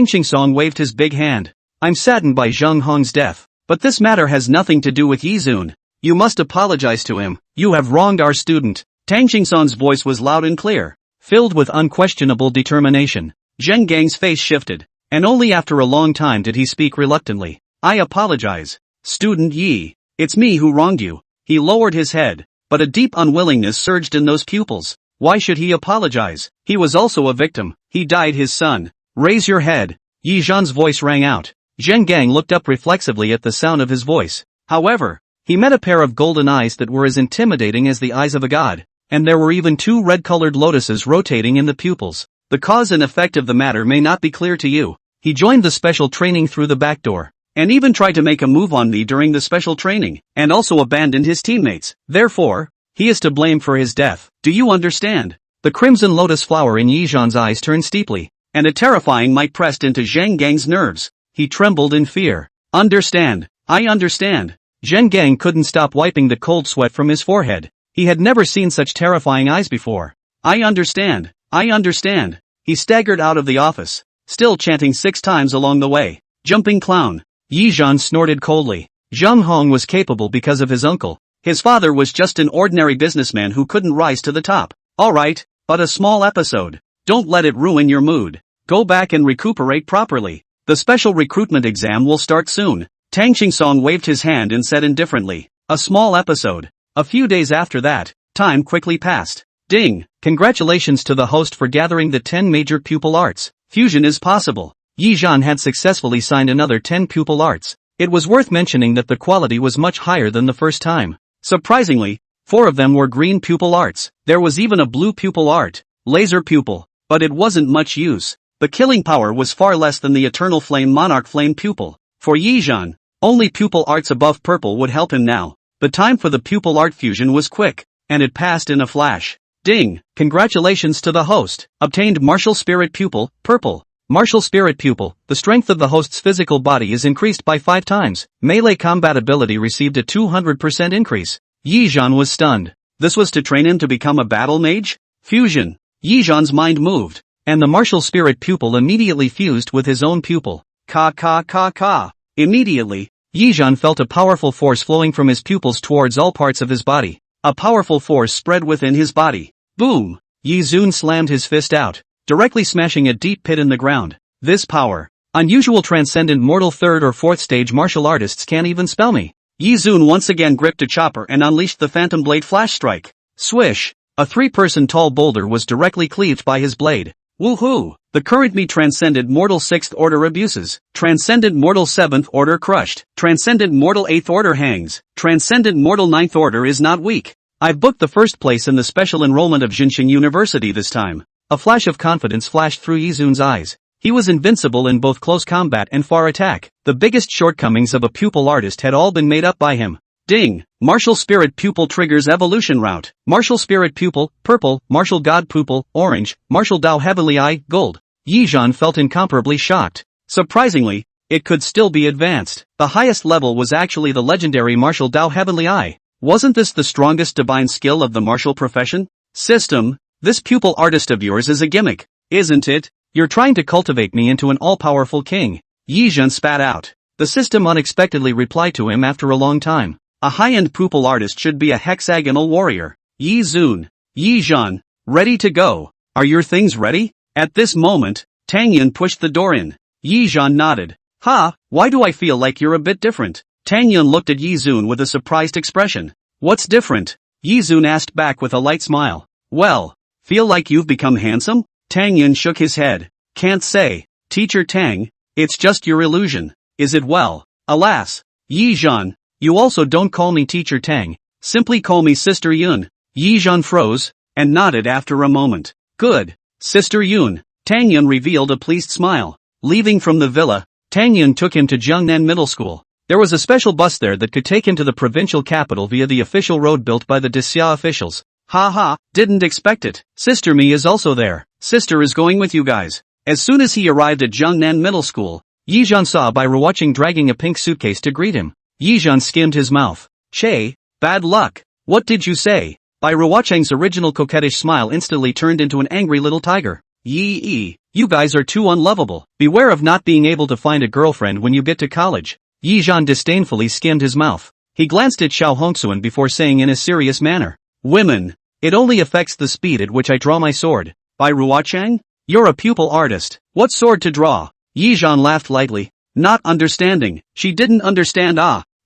Qingsong waved his big hand. I'm saddened by Zheng Hong's death, but this matter has nothing to do with Yi Zun. You must apologize to him. You have wronged our student. Tang Qingsong's voice was loud and clear, filled with unquestionable determination. Zheng Gang's face shifted, and only after a long time did he speak reluctantly. I apologize. Student Yi, it's me who wronged you. He lowered his head, but a deep unwillingness surged in those pupils. Why should he apologize? He was also a victim. He died his son. Raise your head. Yi Zhan's voice rang out. Zheng Gang looked up reflexively at the sound of his voice. However, he met a pair of golden eyes that were as intimidating as the eyes of a god, and there were even two red-colored lotuses rotating in the pupils. The cause and effect of the matter may not be clear to you. He joined the special training through the back door, and even tried to make a move on me during the special training, and also abandoned his teammates. Therefore, he is to blame for his death. Do you understand? The crimson lotus flower in Yi Zhan's eyes turned steeply, and a terrifying might pressed into Zheng Gang's nerves. He trembled in fear. Understand. I understand. Zheng Gang couldn't stop wiping the cold sweat from his forehead. He had never seen such terrifying eyes before. I understand. I understand. He staggered out of the office, still chanting 6 times along the way. Jumping clown. Yi Zhan snorted coldly. Zheng Hong was capable because of his uncle. His father was just an ordinary businessman who couldn't rise to the top. Alright, but a small episode. Don't let it ruin your mood. Go back and recuperate properly. The special recruitment exam will start soon. Tang Qingsong waved his hand and said indifferently. A small episode. A few days after that, time quickly passed. Ding! Congratulations to the host for gathering the 10 major pupil arts. Fusion is possible. Yi Zhan had successfully signed another 10 pupil arts. It was worth mentioning that the quality was much higher than the first time. Surprisingly, 4 of them were green pupil arts. There was even a blue pupil art, laser pupil, but it wasn't much use. The killing power was far less than the eternal flame monarch flame pupil. For Yi Zhan, only pupil arts above purple would help him now. The time for the pupil art fusion was quick, and it passed in a flash. Ding! Congratulations to the host. Obtained martial spirit pupil, purple. Martial spirit pupil, the strength of the host's physical body is increased by 5 times. Melee combat ability received a 200% increase. Yi Zhan was stunned. This was to train him to become a battle mage? Fusion. Yi Zhan's mind moved, and the martial spirit pupil immediately fused with his own pupil. Ka. Immediately, Yi Zhan felt a powerful force flowing from his pupils towards all parts of his body. A powerful force spread within his body. Boom! Yi Zun slammed his fist out, directly smashing a deep pit in the ground. This power. Unusual transcendent mortal 3rd or 4th stage martial artists can't even spell me. Yi Zun once again gripped a chopper and unleashed the phantom blade flash strike. Swish! A 3-person tall boulder was directly cleaved by his blade. Woohoo! The current me transcended mortal 6th order abuses. Transcendent mortal 7th order crushed. Transcendent mortal 8th order hangs. Transcendent mortal 9th order is not weak. I've booked the first place in the special enrollment of Jinxing University this time. A flash of confidence flashed through Yi Zun's eyes. He was invincible in both close combat and far attack. The biggest shortcomings of a pupil artist had all been made up by him. Ding! Martial Spirit Pupil triggers evolution route. Martial Spirit Pupil, purple. Martial God Pupil, orange. Martial Dao Heavenly Eye, gold. Yi Zhan felt incomparably shocked. Surprisingly, it could still be advanced. The highest level was actually the legendary Martial Dao Heavenly Eye. Wasn't this the strongest divine skill of the martial profession? System, this pupil artist of yours is a gimmick. isn't it? You're trying to cultivate me into an all-powerful king. Yi Zun spat out. The system unexpectedly replied to him after a long time. A high-end pupil artist should be a hexagonal warrior. Yi Zun. Yi Zun. Ready to go. Are your things ready? At this moment, Tang Yun pushed the door in. Yi Zun nodded. Ha, why do I feel like you're a bit different? Tang Yun looked at Yi Zun with a surprised expression. What's different? Yi Zun asked back with a light smile. Well, feel like you've become handsome? Tang Yun shook his head. Can't say. Teacher Tang, it's just your illusion. Is it well? Alas. Yi Zun, you also don't call me Teacher Tang. Simply call me Sister Yun. Yi Zun froze, and nodded after a moment. Good. Sister Yun. Tang Yun revealed a pleased smile. Leaving from the villa, Tang Yun took him to Jiangnan Middle School. There was a special bus there that could take him to the provincial capital via the official road built by the Xia officials. Ha, didn't expect it. Sister Mi is also there. Sister is going with you guys. As soon as he arrived at Jiangnan Middle School, Yi Zhan saw Bai Ruoqing dragging a pink suitcase to greet him. Yi Zhan skimmed his mouth. Che, bad luck. What did you say? Bai Ruoqing's original coquettish smile instantly turned into an angry little tiger. Yi, you guys are too unlovable. Beware of not being able to find a girlfriend when you get to college. Yi Zhan disdainfully skimmed his mouth. He glanced at Xiao Hongxuan before saying in a serious manner. Women. It only affects the speed at which I draw my sword. Bai Ruoqing? You're a pupil artist. What sword to draw? Yi Zhan laughed lightly. Not understanding. She didn't understand.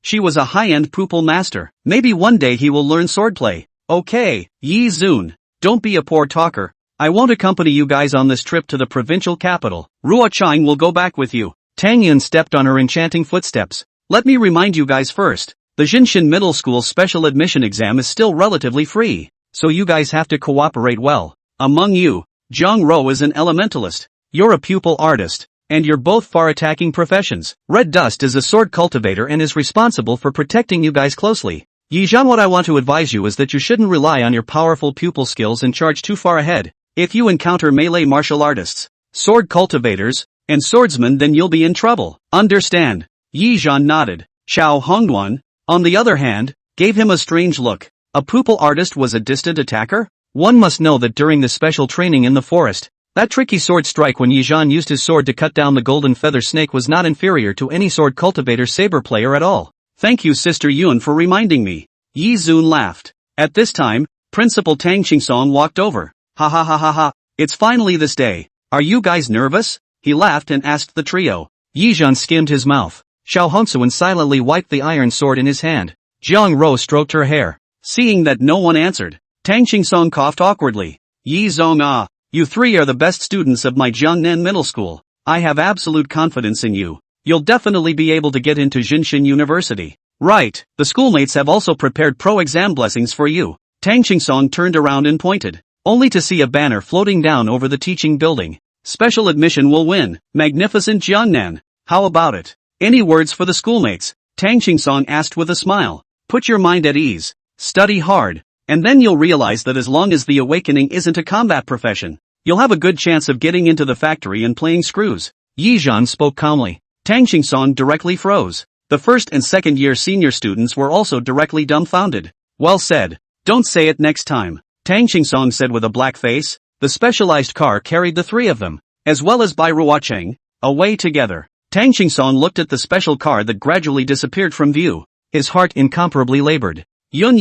She was a high-end pupil master. Maybe one day he will learn swordplay. Okay, Yi Zun. Don't be a poor talker. I won't accompany you guys on this trip to the provincial capital. Ruoqing will go back with you. Tang Yun stepped on her enchanting footsteps. Let me remind you guys first. The Jinshin Middle School special admission exam is still relatively free, so you guys have to cooperate well. Among you, Zhang Ro is an elementalist. You're a pupil artist, and you're both far-attacking professions. Red Dust is a sword cultivator and is responsible for protecting you guys closely. Yi Zhan, what I want to advise you is that you shouldn't rely on your powerful pupil skills and charge too far ahead. If you encounter melee martial artists, sword cultivators, and swordsmen, then you'll be in trouble. Understand? Yi Zhan nodded. Xiao Hongduan, on the other hand, gave him a strange look. A pupil artist was a distant attacker? One must know that during the special training in the forest, that tricky sword strike when Yi Zhan used his sword to cut down the golden feather snake was not inferior to any sword cultivator saber player at all. Thank you, Sister Yun, for reminding me. Yi Zun laughed. At this time, Principal Tang Qingsong walked over. Ha, it's finally this day. Are you guys nervous? He laughed and asked the trio. Yi Zhan skimmed his mouth. Xiao Hongxuan silently wiped the iron sword in his hand. Jiang Ro stroked her hair. Seeing that no one answered, Tang Qingsong coughed awkwardly. Yi Zong, you three are the best students of my Jiangnan Middle School. I have absolute confidence in you. You'll definitely be able to get into Jinshin University. Right, the schoolmates have also prepared pro-exam blessings for you. Tang Qingsong turned around and pointed, only to see a banner floating down over the teaching building. Special admission will win, Magnificent Jiangnan. How about it? Any words for the schoolmates? Tang Qingsong asked with a smile. Put your mind at ease. Study hard. And then you'll realize that as long as the awakening isn't a combat profession, you'll have a good chance of getting into the factory and playing screws. Yi Zhan spoke calmly. Tang Qingsong directly froze. The first and second year senior students were also directly dumbfounded. Well said. Don't say it next time. Tang Qingsong said with a black face. The specialized car carried the three of them, as well as Bai Ruoqing, away together. Tang Qingsong looked at the special car that gradually disappeared from view. His heart incomparably labored. Yun,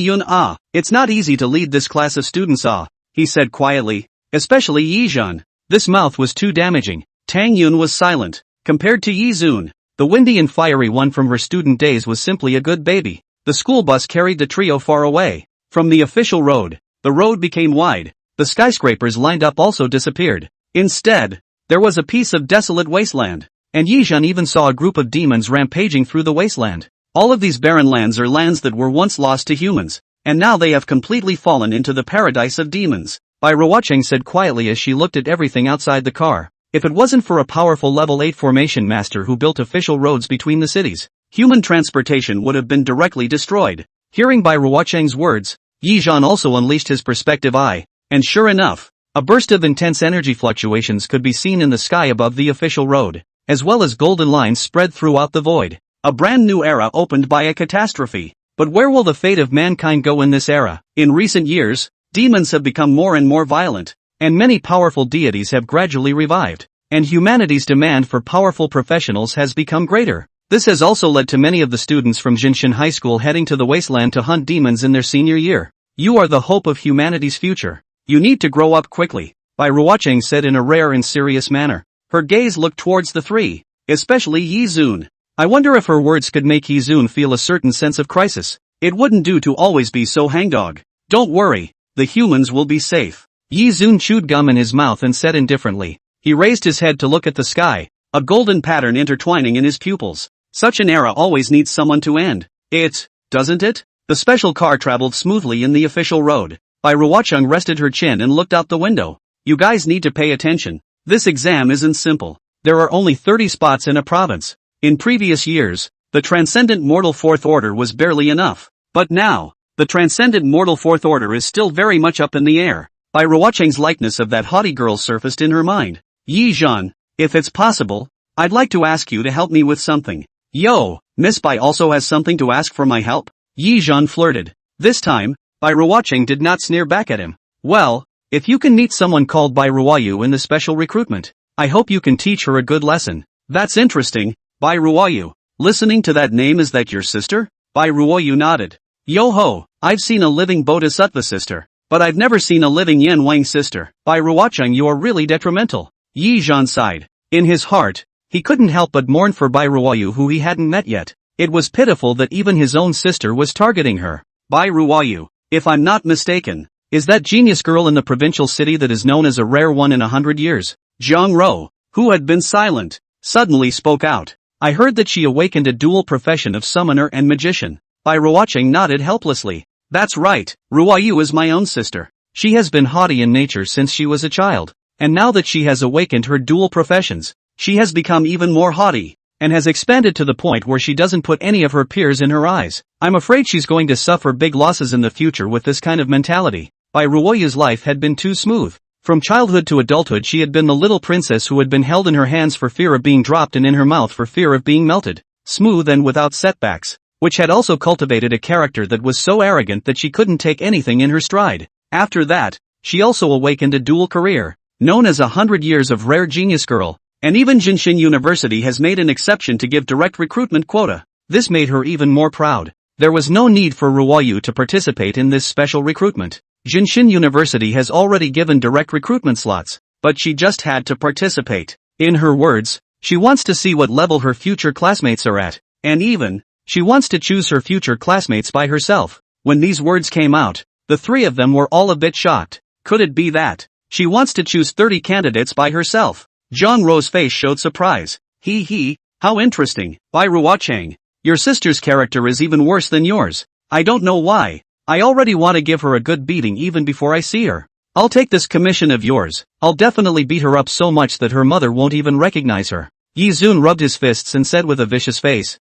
it's not easy to lead this class of students, he said quietly, especially Yi Zhan. This mouth was too damaging. Tang Yun was silent. Compared to Yi Zun, the windy and fiery one from her student days was simply a good baby. The school bus carried the trio far away. From the official road, the road became wide. The skyscrapers lined up also disappeared. Instead, there was a piece of desolate wasteland. And Yi Zhan even saw a group of demons rampaging through the wasteland. All of these barren lands are lands that were once lost to humans, and now they have completely fallen into the paradise of demons. Bai Ruoqing said quietly as she looked at everything outside the car. If it wasn't for a powerful level 8 formation master who built official roads between the cities, human transportation would have been directly destroyed. Hearing Bai Ruoqing's words, Yi Zhan also unleashed his perspective eye, and sure enough, a burst of intense energy fluctuations could be seen in the sky above the official road, as well as golden lines spread throughout the void. A brand new era opened by a catastrophe. But where will the fate of mankind go in this era? In recent years, demons have become more and more violent. and many powerful deities have gradually revived, and humanity's demand for powerful professionals has become greater. This has also led to many of the students from Jinshin High School heading to the wasteland to hunt demons in their senior year. You are the hope of humanity's future. You need to grow up quickly, Bai Ruocheng said in a rare and serious manner. Her gaze looked towards the three, especially Yi Zun. I wonder if her words could make Yi Zun feel a certain sense of crisis. It wouldn't do to always be so hangdog. Don't worry, the humans will be safe. Yi Zun chewed gum in his mouth and said indifferently. He raised his head to look at the sky, a golden pattern intertwining in his pupils. Such an era always needs someone to end it, doesn't it? The special car traveled smoothly in the official road. Bai Ruocheng rested her chin and looked out the window. You guys need to pay attention. This exam isn't simple. There are only 30 spots in a province. In previous years, the Transcendent Mortal Fourth Order was barely enough. But now, the Transcendent Mortal Fourth Order is still very much up in the air. Bai Ruocheng's likeness of that haughty girl surfaced in her mind. Yi Zhan, if it's possible, I'd like to ask you to help me with something. Yo, Miss Bai also has something to ask for my help? Yi Zhan flirted. This time, Bai Ruocheng did not sneer back at him. Well, if you can meet someone called Bai Ruoyu in the special recruitment, I hope you can teach her a good lesson. That's interesting, Bai Ruoyu. Listening to that name, is that your sister? Bai Ruoyu nodded. Yo ho, I've seen a living Bodhisattva sister, but I've never seen a living Yan Wang sister. Bai Ruocheng, you are really detrimental. Yi Zhan sighed. In his heart, he couldn't help but mourn for Bai Ruoyu, who he hadn't met yet. It was pitiful that even his own sister was targeting her. Bai Ruoyu, if I'm not mistaken, is that genius girl in the provincial city that is known as a rare one in 100 years? Zhang Ro, who had been silent, suddenly spoke out. I heard that she awakened a dual profession of summoner and magician. Bai Ruocheng nodded helplessly. That's right, Ruoyu is my own sister. She has been haughty in nature since she was a child, and now that she has awakened her dual professions, she has become even more haughty, and has expanded to the point where she doesn't put any of her peers in her eyes. I'm afraid she's going to suffer big losses in the future with this kind of mentality. Bai Ruoyu's life had been too smooth. From childhood to adulthood she had been the little princess who had been held in her hands for fear of being dropped and in her mouth for fear of being melted. Smooth and without setbacks, which had also cultivated a character that was so arrogant that she couldn't take anything in her stride. After that, she also awakened a dual career, known as 100 Years of Rare Genius Girl. And even Jinshin University has made an exception to give direct recruitment quota. This made her even more proud. There was no need for Ruoyu to participate in this special recruitment. Jinshin University has already given direct recruitment slots, but she just had to participate. In her words, she wants to see what level her future classmates are at, and even, she wants to choose her future classmates by herself. When these words came out, the three of them were all a bit shocked. Could it be that she wants to choose 30 candidates by herself? Zhang Ro's face showed surprise. He, how interesting. Bai Ruocheng, your sister's character is even worse than yours. I don't know why. I already want to give her a good beating even before I see her. I'll take this commission of yours. I'll definitely beat her up so much that her mother won't even recognize her. Yi Zun rubbed his fists and said with a vicious face.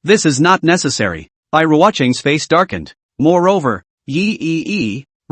This is not necessary. Bai Ruocheng's face darkened. Moreover,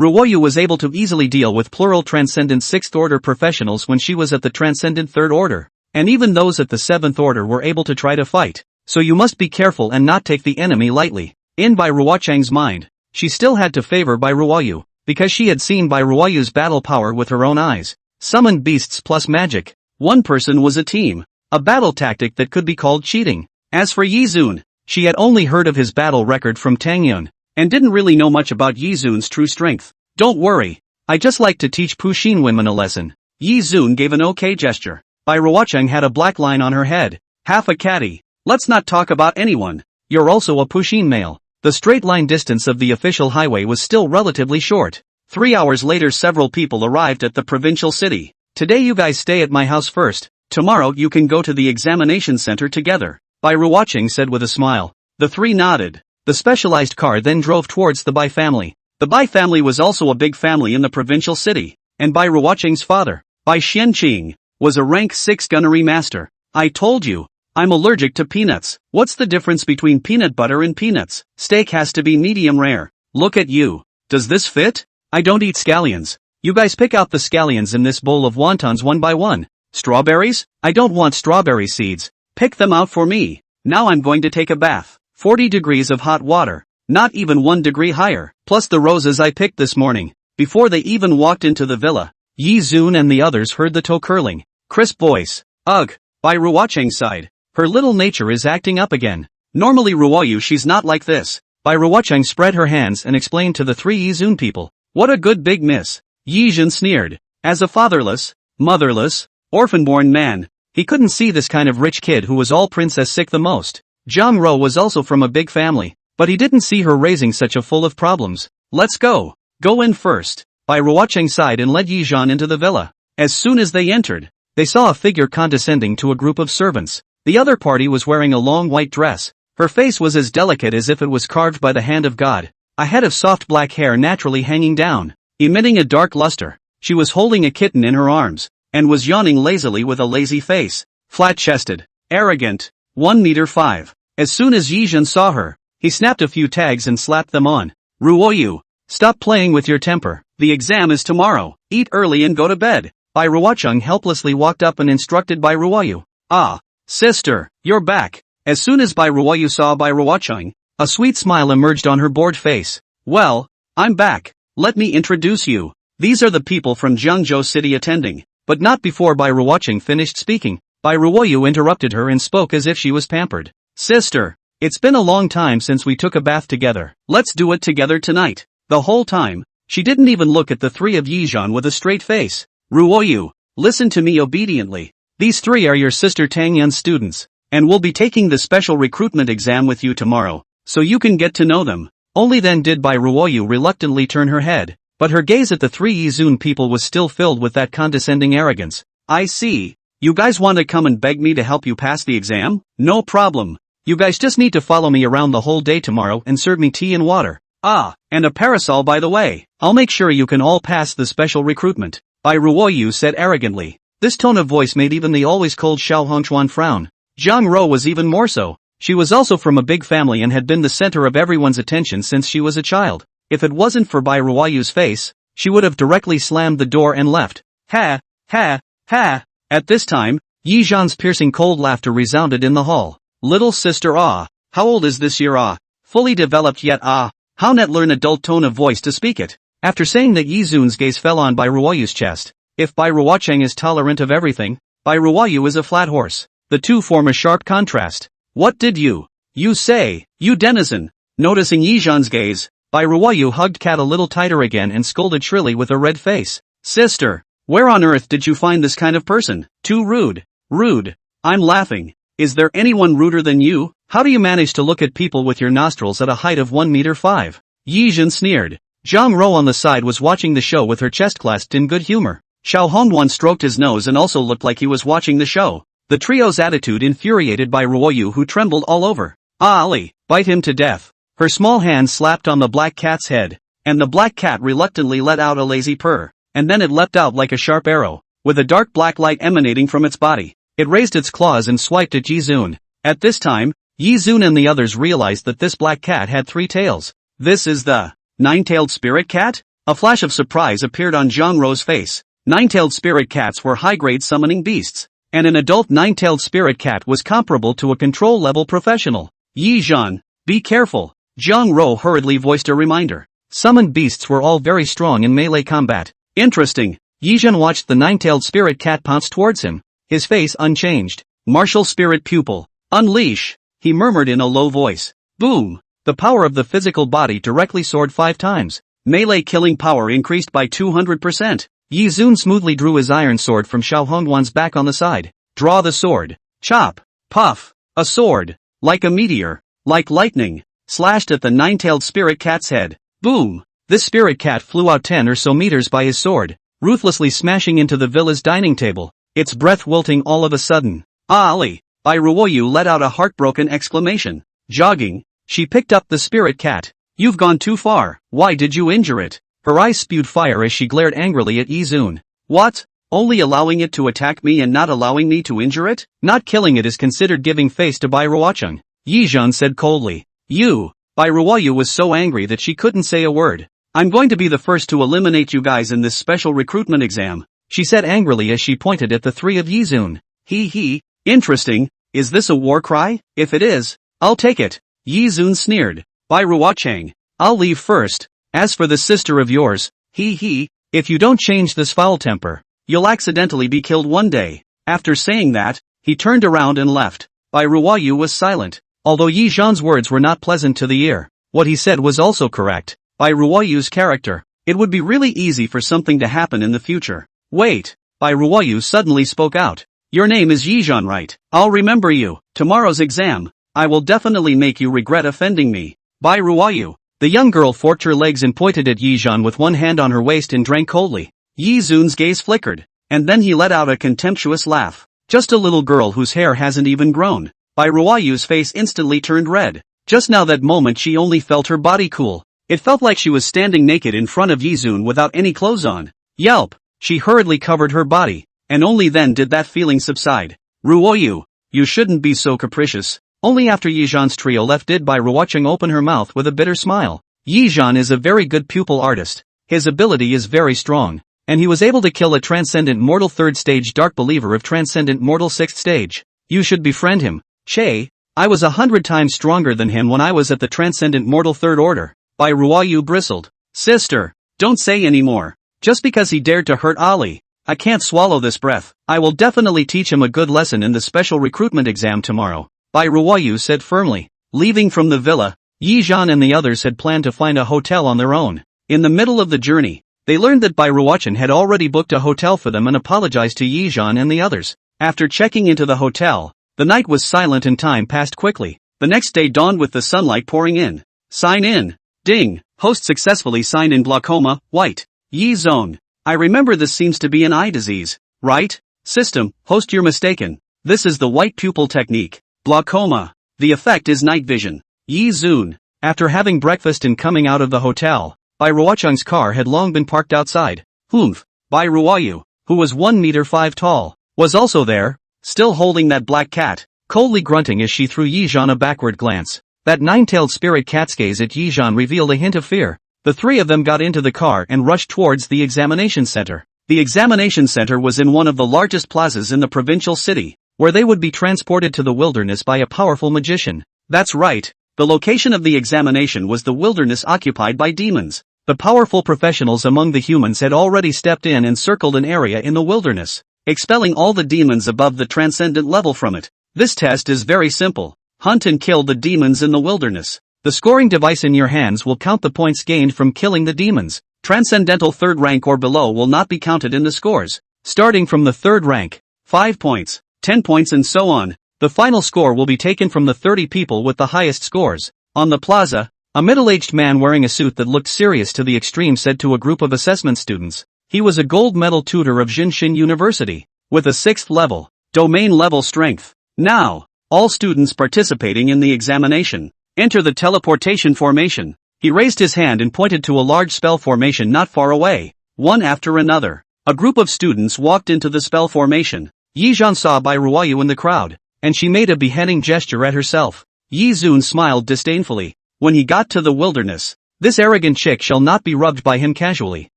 Ruoyu was able to easily deal with plural Transcendent 6th Order professionals when she was at the Transcendent 3rd Order, and even those at the 7th Order were able to try to fight, so you must be careful and not take the enemy lightly. In Bai Ruocheng's mind, she still had to favor Bai Ruoyu, because she had seen Bai Ruoyu's battle power with her own eyes. Summoned beasts plus magic. One person was a team, a battle tactic that could be called cheating. As for Yi Zun, she had only heard of his battle record from Tang Yun, and didn't really know much about Yi Zun's true strength. Don't worry, I just like to teach Puxin women a lesson. Yi Zun gave an okay gesture. Bai Ruocheng had a black line on her head. Half a catty. Let's not talk about anyone. You're also a Puxin male. The straight line distance of the official highway was still relatively short. 3 hours later several people arrived at the provincial city. Today you guys stay at my house first. Tomorrow you can go to the examination center together. Bai Ruocheng said with a smile. The three nodded. The specialized car then drove towards the Bai family. The Bai family was also a big family in the provincial city, and Bai Ruocheng's father, Bai Xianqing, was a rank 6 gunnery master. I told you, I'm allergic to peanuts. What's the difference between peanut butter and peanuts? Steak has to be medium rare. Look at you. Does this fit? I don't eat scallions. You guys pick out the scallions in this bowl of wontons one by one. Strawberries? I don't want strawberry seeds. Pick them out for me. Now I'm going to take a bath. 40 degrees of hot water, not even 1 degree higher, plus the roses I picked this morning. Before they even walked into the villa, Yi Zun and the others heard the toe curling, crisp voice. Ugh, Bai Ruocheng sighed. Her little nature is acting up again. Normally Ruoyu she's not like this. Bai Ruocheng spread her hands and explained to the three Yi Zun people. What a good big miss. Yi Zun sneered. As a fatherless, motherless, orphan-born man, he couldn't see this kind of rich kid who was all princess sick the most. Zhang Ro was also from a big family, but he didn't see her raising such a full of problems. Let's go. Go in first. Bai Ruocheng sighed and led Yi Zhan into the villa. As soon as they entered, they saw a figure condescending to a group of servants. The other party was wearing a long white dress. Her face was as delicate as if it was carved by the hand of God. A head of soft black hair naturally hanging down, emitting a dark luster. She was holding a kitten in her arms, and was yawning lazily with a lazy face. Flat-chested, arrogant, 1 meter 5. As soon as Yi Zhan saw her, he snapped a few tags and slapped them on. Ruoyu, stop playing with your temper. The exam is tomorrow. Eat early and go to bed. Bai Ruocheng helplessly walked up and instructed Bai Ruoyu. Ah, sister, you're back. As soon as Bai Ruoyu saw Bai Ruocheng, a sweet smile emerged on her bored face. Well, I'm back. Let me introduce you. These are the people from Jiangzhou City attending. But not before Bai Ruocheng finished speaking. Bai Ruoyu interrupted her and spoke as if she was pampered. Sister, it's been a long time since we took a bath together. Let's do it together tonight. The whole time, she didn't even look at the three of Yi Zhan with a straight face. Ruoyu, listen to me obediently. These three are your sister Tang Yun's students, and will be taking the special recruitment exam with you tomorrow, so you can get to know them. Only then did Bai Ruoyu reluctantly turn her head, but her gaze at the three Yi Zun people was still filled with that condescending arrogance. I see. You guys want to come and beg me to help you pass the exam? No problem. You guys just need to follow me around the whole day tomorrow and serve me tea and water. Ah, and a parasol by the way. I'll make sure you can all pass the special recruitment. Bai Ruoyu said arrogantly. This tone of voice made even the always cold Xiao Hongchuan frown. Zhang Ro was even more so. She was also from a big family and had been the center of everyone's attention since she was a child. If it wasn't for Bai Ruoyu's face, she would have directly slammed the door and left. Ha, ha, ha. At this time, Yi Zhan's piercing cold laughter resounded in the hall. Little sister ah, how old is this year ah? Fully developed yet ah? How not learn adult tone of voice to speak it? After saying that Yi Zun's gaze fell on Bai Ruoyu's chest. If Bai Ruocheng is tolerant of everything, Bai Ruoyu is a flat horse. The two form a sharp contrast. What did you say, you denizen? Noticing Yi Zhan's gaze, Bai Ruoyu hugged Cat a little tighter again and scolded shrilly with a red face. Sister, where on earth did you find this kind of person? Too rude. Rude. I'm laughing. Is there anyone ruder than you? How do you manage to look at people with your nostrils at a height of 1 meter 5? Yi Zhan sneered. Zhang Ro on the side was watching the show with her chest clasped in good humor. Xiao Hongwan stroked his nose and also looked like he was watching the show. The trio's attitude infuriated Bai Ruoyu who trembled all over. Ah Ali, bite him to death. Her small hand slapped on the black cat's head, and the black cat reluctantly let out a lazy purr, and then it leapt out like a sharp arrow, with a dark black light emanating from its body. It raised its claws and swiped at Yi Zun. At this time, Yi Zun and the others realized that this black cat had 3 tails. This is the nine-tailed spirit cat? A flash of surprise appeared on Zhang Ro's face. Nine-tailed spirit cats were high-grade summoning beasts, and an adult nine-tailed spirit cat was comparable to a control-level professional. Yi Zhan, be careful. Zhang Ro hurriedly voiced a reminder. Summoned beasts were all very strong in melee combat. Interesting. Yi Zhan watched the nine-tailed spirit cat pounce towards him, his face unchanged. Martial spirit pupil. Unleash, he murmured in a low voice. Boom. The power of the physical body directly soared 5 times. Melee killing power increased by 200%. Yi Zun smoothly drew his iron sword from Xiao Hongwan's back on the side. Draw the sword. Chop. Puff. A sword. Like a meteor. Like lightning. Slashed at the nine-tailed spirit cat's head. Boom! This spirit cat flew out 10 or so meters by his sword, ruthlessly smashing into the villa's dining table, its breath wilting all of a sudden. Ah Ali! Bai Ruoyu let out a heartbroken exclamation. Jogging, she picked up the spirit cat. You've gone too far. Why did you injure it? Her eyes spewed fire as she glared angrily at Yi Zun. What? Only allowing it to attack me and not allowing me to injure it? Not killing it is considered giving face to Bai Ruocheng. Yi Zhan said coldly. You. Bai Ruoyu was so angry that she couldn't say a word. I'm going to be the first to eliminate you guys in this special recruitment exam, she said angrily as she pointed at the 3 of Yi Zun. He. Interesting. Is this a war cry? If it is, I'll take it. Yi Zun sneered. Bai Ruocheng, I'll leave first. As for the sister of yours, he, If you don't change this foul temper, you'll accidentally be killed one day. After saying that, he turned around and left. Bai Ruoyu was silent. Although Yi Zhan's words were not pleasant to the ear, what he said was also correct. Bai Ruoyu's character. It would be really easy for something to happen in the future. Wait. Bai Ruoyu suddenly spoke out. Your name is Yi Zhan, right? I'll remember you. Tomorrow's exam, I will definitely make you regret offending me. Bai Ruoyu. The young girl forked her legs and pointed at Yi Zhan with one hand on her waist and drank coldly. Yi Zun's gaze flickered, and then he let out a contemptuous laugh. Just a little girl whose hair hasn't even grown. Bai Ruoyu's face instantly turned red. Just now that moment she only felt her body cool. It felt like she was standing naked in front of Yi Zun without any clothes on. Yelp! She hurriedly covered her body, and only then did that feeling subside. Ruoyu, you shouldn't be so capricious. Only after Yi Zhan's trio left did Bai Ruocheng open her mouth with a bitter smile. Yi Zhan is a very good pupil artist. His ability is very strong, and he was able to kill a Transcendent Mortal 3rd Stage Dark Believer of Transcendent Mortal 6th Stage. You should befriend him. Che, I was 100 times stronger than him when I was at the Transcendent Mortal 3rd Order. Bai Ruoyu bristled. Sister, don't say any more. Just because he dared to hurt Ali, I can't swallow this breath. I will definitely teach him a good lesson in the special recruitment exam tomorrow. Bai Ruoyu said firmly. Leaving from the villa, Yi Zhan and the others had planned to find a hotel on their own. In the middle of the journey, they learned that Bai Ruochen had already booked a hotel for them and apologized to Yi Zhan and the others. After checking into the hotel, the night was silent and time passed quickly. The next day dawned with the sunlight pouring in. Sign in. Ding. Host successfully signed in glaucoma, white. Yi Zone. I remember this seems to be an eye disease, right? System, host you're mistaken. This is the white pupil technique. Glaucoma. The effect is night vision. Yi Zun. After having breakfast and coming out of the hotel, Bai Ruocheng's car had long been parked outside. Humph. Bai Ruoyu, who was 1 meter 5 tall, was also there, still holding that black cat, coldly grunting as she threw Yi Zhan a backward glance. That nine-tailed spirit cat's gaze at Yi Zhan revealed a hint of fear. The three of them got into the car and rushed towards the examination center. The examination center was in one of the largest plazas in the provincial city, where they would be transported to the wilderness by a powerful magician. That's right, the location of the examination was the wilderness occupied by demons. The powerful professionals among the humans had already stepped in and circled an area in the wilderness, expelling all the demons above the transcendent level from it. This test is very simple. Hunt and kill the demons in the wilderness. The scoring device in your hands will count the points gained from killing the demons. Transcendental 3rd rank or below will not be counted in the scores. Starting from the 3rd rank, 5 points, 10 points and so on. The final score will be taken from the 30 people with the highest scores. On the plaza, a middle-aged man wearing a suit that looked serious to the extreme said to a group of assessment students. He was a gold medal tutor of Jinshin University, with a 6th level, domain level strength. Now, all students participating in the examination, enter the teleportation formation. He raised his hand and pointed to a large spell formation not far away. One after another, a group of students walked into the spell formation. Yi Zhan saw Bai Ruoyu in the crowd, and she made a beheading gesture at herself. Yi Zun smiled disdainfully. When he got to the wilderness, this arrogant chick shall not be rubbed by him casually.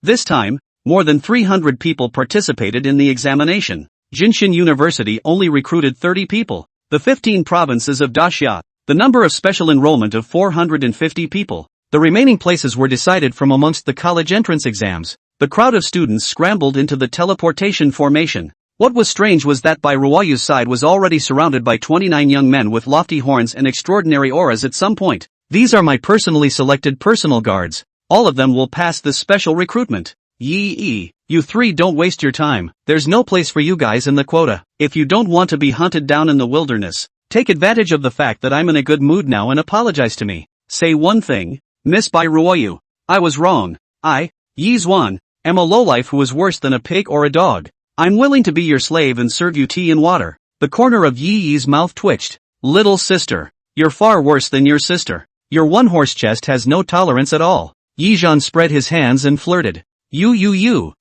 This time, more than 300 people participated in the examination. Jinshin University only recruited 30 people. The 15 provinces of Daxia, the number of special enrollment of 450 people. The remaining places were decided from amongst the college entrance exams. The crowd of students scrambled into the teleportation formation. What was strange was that Bai Ruoyu's side was already surrounded by 29 young men with lofty horns and extraordinary auras at some point. These are my personally selected personal guards. All of them will pass this special recruitment. Yi, you three don't waste your time. There's no place for you guys in the quota. If you don't want to be hunted down in the wilderness, take advantage of the fact that I'm in a good mood now and apologize to me. Say one thing, Miss Bai Ruoyu. I was wrong. I, Yi Zwan, am a lowlife who is worse than a pig or a dog. I'm willing to be your slave and serve you tea and water. The corner of Yi Yi's mouth twitched. Little sister, you're far worse than your sister. Your one-horse chest has no tolerance at all. Yi Zhan spread his hands and flirted. You, you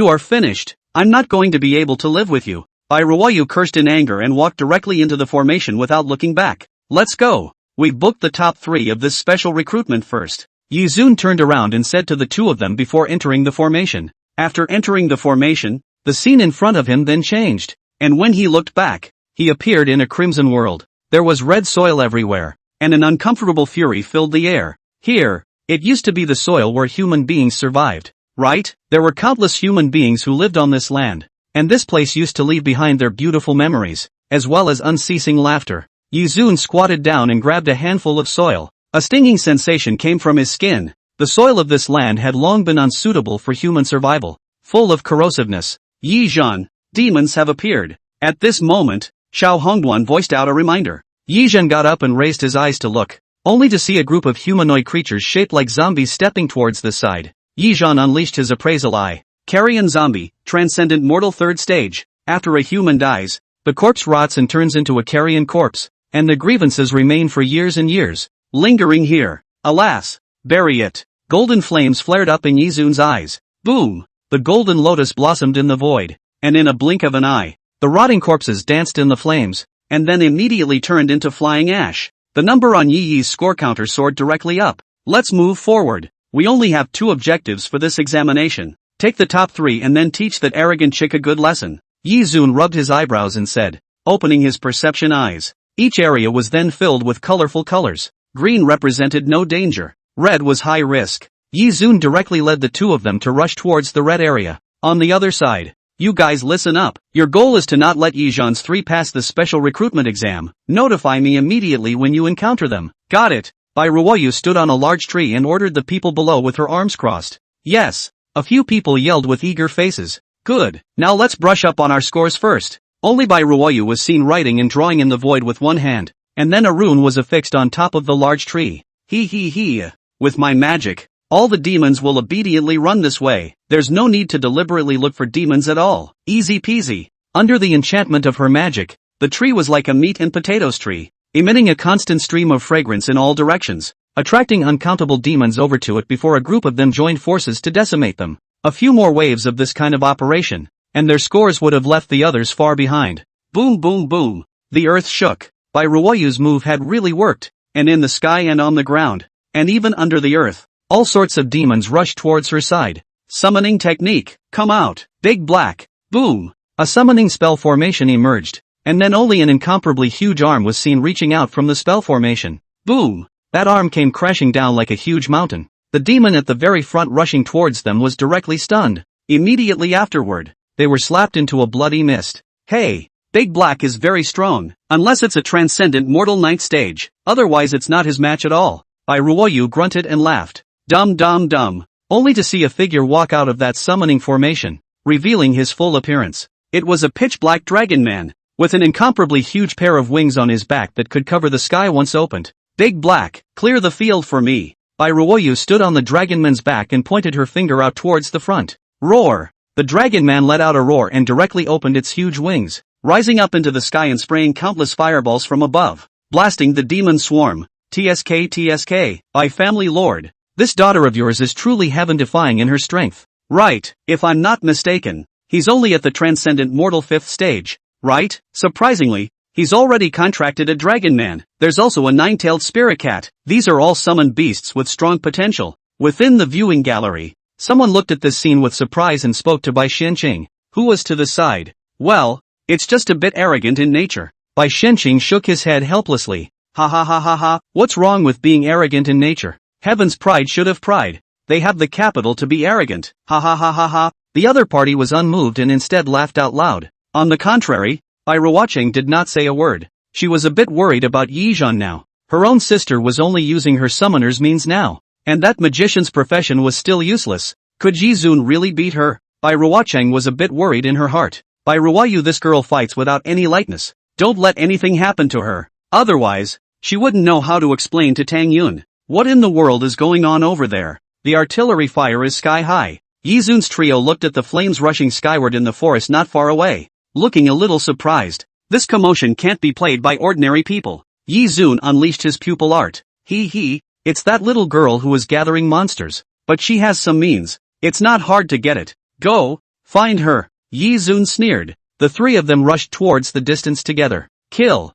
are finished. I'm not going to be able to live with you. Bai Ruoyu cursed in anger and walked directly into the formation without looking back. Let's go. We've booked the top 3 of this special recruitment first. Yi Zun turned around and said to the two of them before entering the formation. After entering the formation, the scene in front of him then changed, and when he looked back, he appeared in a crimson world. There was red soil everywhere, and an uncomfortable fury filled the air. Here, it used to be the soil where human beings survived. right? There were countless human beings who lived on this land. And this place used to leave behind their beautiful memories, as well as unceasing laughter. Yizun squatted down and grabbed a handful of soil. A stinging sensation came from his skin. The soil of this land had long been unsuitable for human survival, full of corrosiveness. Yizhan, demons have appeared. At this moment, Xiao Hongduan voiced out a reminder. Yizhan got up and raised his eyes to look, only to see a group of humanoid creatures shaped like zombies stepping towards this side. Yizhan unleashed his appraisal eye. Carrion zombie, transcendent mortal third stage. After a human dies, the corpse rots and turns into a carrion corpse, and the grievances remain for years and years, lingering here. Alas, bury it. Golden flames flared up in Yizun's eyes. Boom! The golden lotus blossomed in the void, and in a blink of an eye, the rotting corpses danced in the flames, and then immediately turned into flying ash. The number on Yi Yi's score counter soared directly up. Let's move forward. We only have 2 objectives for this examination. Take the top 3 and then teach that arrogant chick a good lesson. Yizun rubbed his eyebrows and said, opening his perception eyes. Each area was then filled with colorful colors. Green represented no danger. Red was high risk. Yizun directly led the 2 of them to rush towards the red area. On the other side, you guys listen up. Your goal is to not let Yizhan's 3 pass the special recruitment exam. Notify me immediately when you encounter them. Got it. Bai Ruoyu stood on a large tree and ordered the people below with her arms crossed. Yes. A few people yelled with eager faces. Good. Now let's brush up on our scores first. Only Bai Ruoyu was seen writing and drawing in the void with one hand, and then a rune was affixed on top of the large tree. He. With my magic, all the demons will obediently run this way. There's no need to deliberately look for demons at all. Easy peasy. Under the enchantment of her magic, the tree was like a meat and potatoes tree, emitting a constant stream of fragrance in all directions, attracting uncountable demons over to it before a group of them joined forces to decimate them. A few more waves of this kind of operation, and their scores would have left the others far behind. Boom boom boom. The earth shook. Bai Ruoyu's move had really worked, and in the sky and on the ground, and even under the earth, all sorts of demons rushed towards her side. Summoning technique, come out. Big black. Boom. A summoning spell formation emerged, and then only an incomparably huge arm was seen reaching out from the spell formation. Boom. That arm came crashing down like a huge mountain. The demon at the very front rushing towards them was directly stunned. Immediately afterward, they were slapped into a bloody mist. Hey, Big Black is very strong, unless it's a transcendent mortal 9th stage, otherwise it's not his match at all. Bai Ruoyu grunted and laughed. Dumb. Only to see a figure walk out of that summoning formation, revealing his full appearance. It was a pitch-black dragon man, with an incomparably huge pair of wings on his back that could cover the sky once opened. Big Black, clear the field for me. Bai Ruoyu stood on the dragonman's back and pointed her finger out towards the front. Roar! The dragonman let out a roar and directly opened its huge wings, rising up into the sky and spraying countless fireballs from above, blasting the demon swarm. TSK, Bai family lord. This daughter of yours is truly heaven-defying in her strength. Right, if I'm not mistaken, he's only at the transcendent mortal 5th stage, right? Surprisingly, he's already contracted a dragon man. There's also a 9-tailed spirit cat. These are all summoned beasts with strong potential. Within the viewing gallery, someone looked at this scene with surprise and spoke to Bai Shenqing, who was to the side. Well, it's just a bit arrogant in nature. Bai Shenqing shook his head helplessly. Ha. What's wrong with being arrogant in nature? Heaven's pride should have pride. They have the capital to be arrogant. Ha. The other party was unmoved and instead laughed out loud. On the contrary, Bai Ruoqing did not say a word. She was a bit worried about Yizhan now. Her own sister was only using her summoner's means now, and that magician's profession was still useless. Could Yizun really beat her? Bai Ruoqing was a bit worried in her heart. Bai Ruoyu, this girl fights without any lightness. Don't let anything happen to her. Otherwise, she wouldn't know how to explain to Tang Yun. What in the world is going on over there? The artillery fire is sky high. Yizun's trio looked at the flames rushing skyward in the forest not far away, looking a little surprised. This commotion can't be played by ordinary people. Yizun unleashed his pupil art. It's that little girl who is gathering monsters. But she has some means. It's not hard to get it. Go, find her. Yizun sneered. The 3 of them rushed towards the distance together. Kill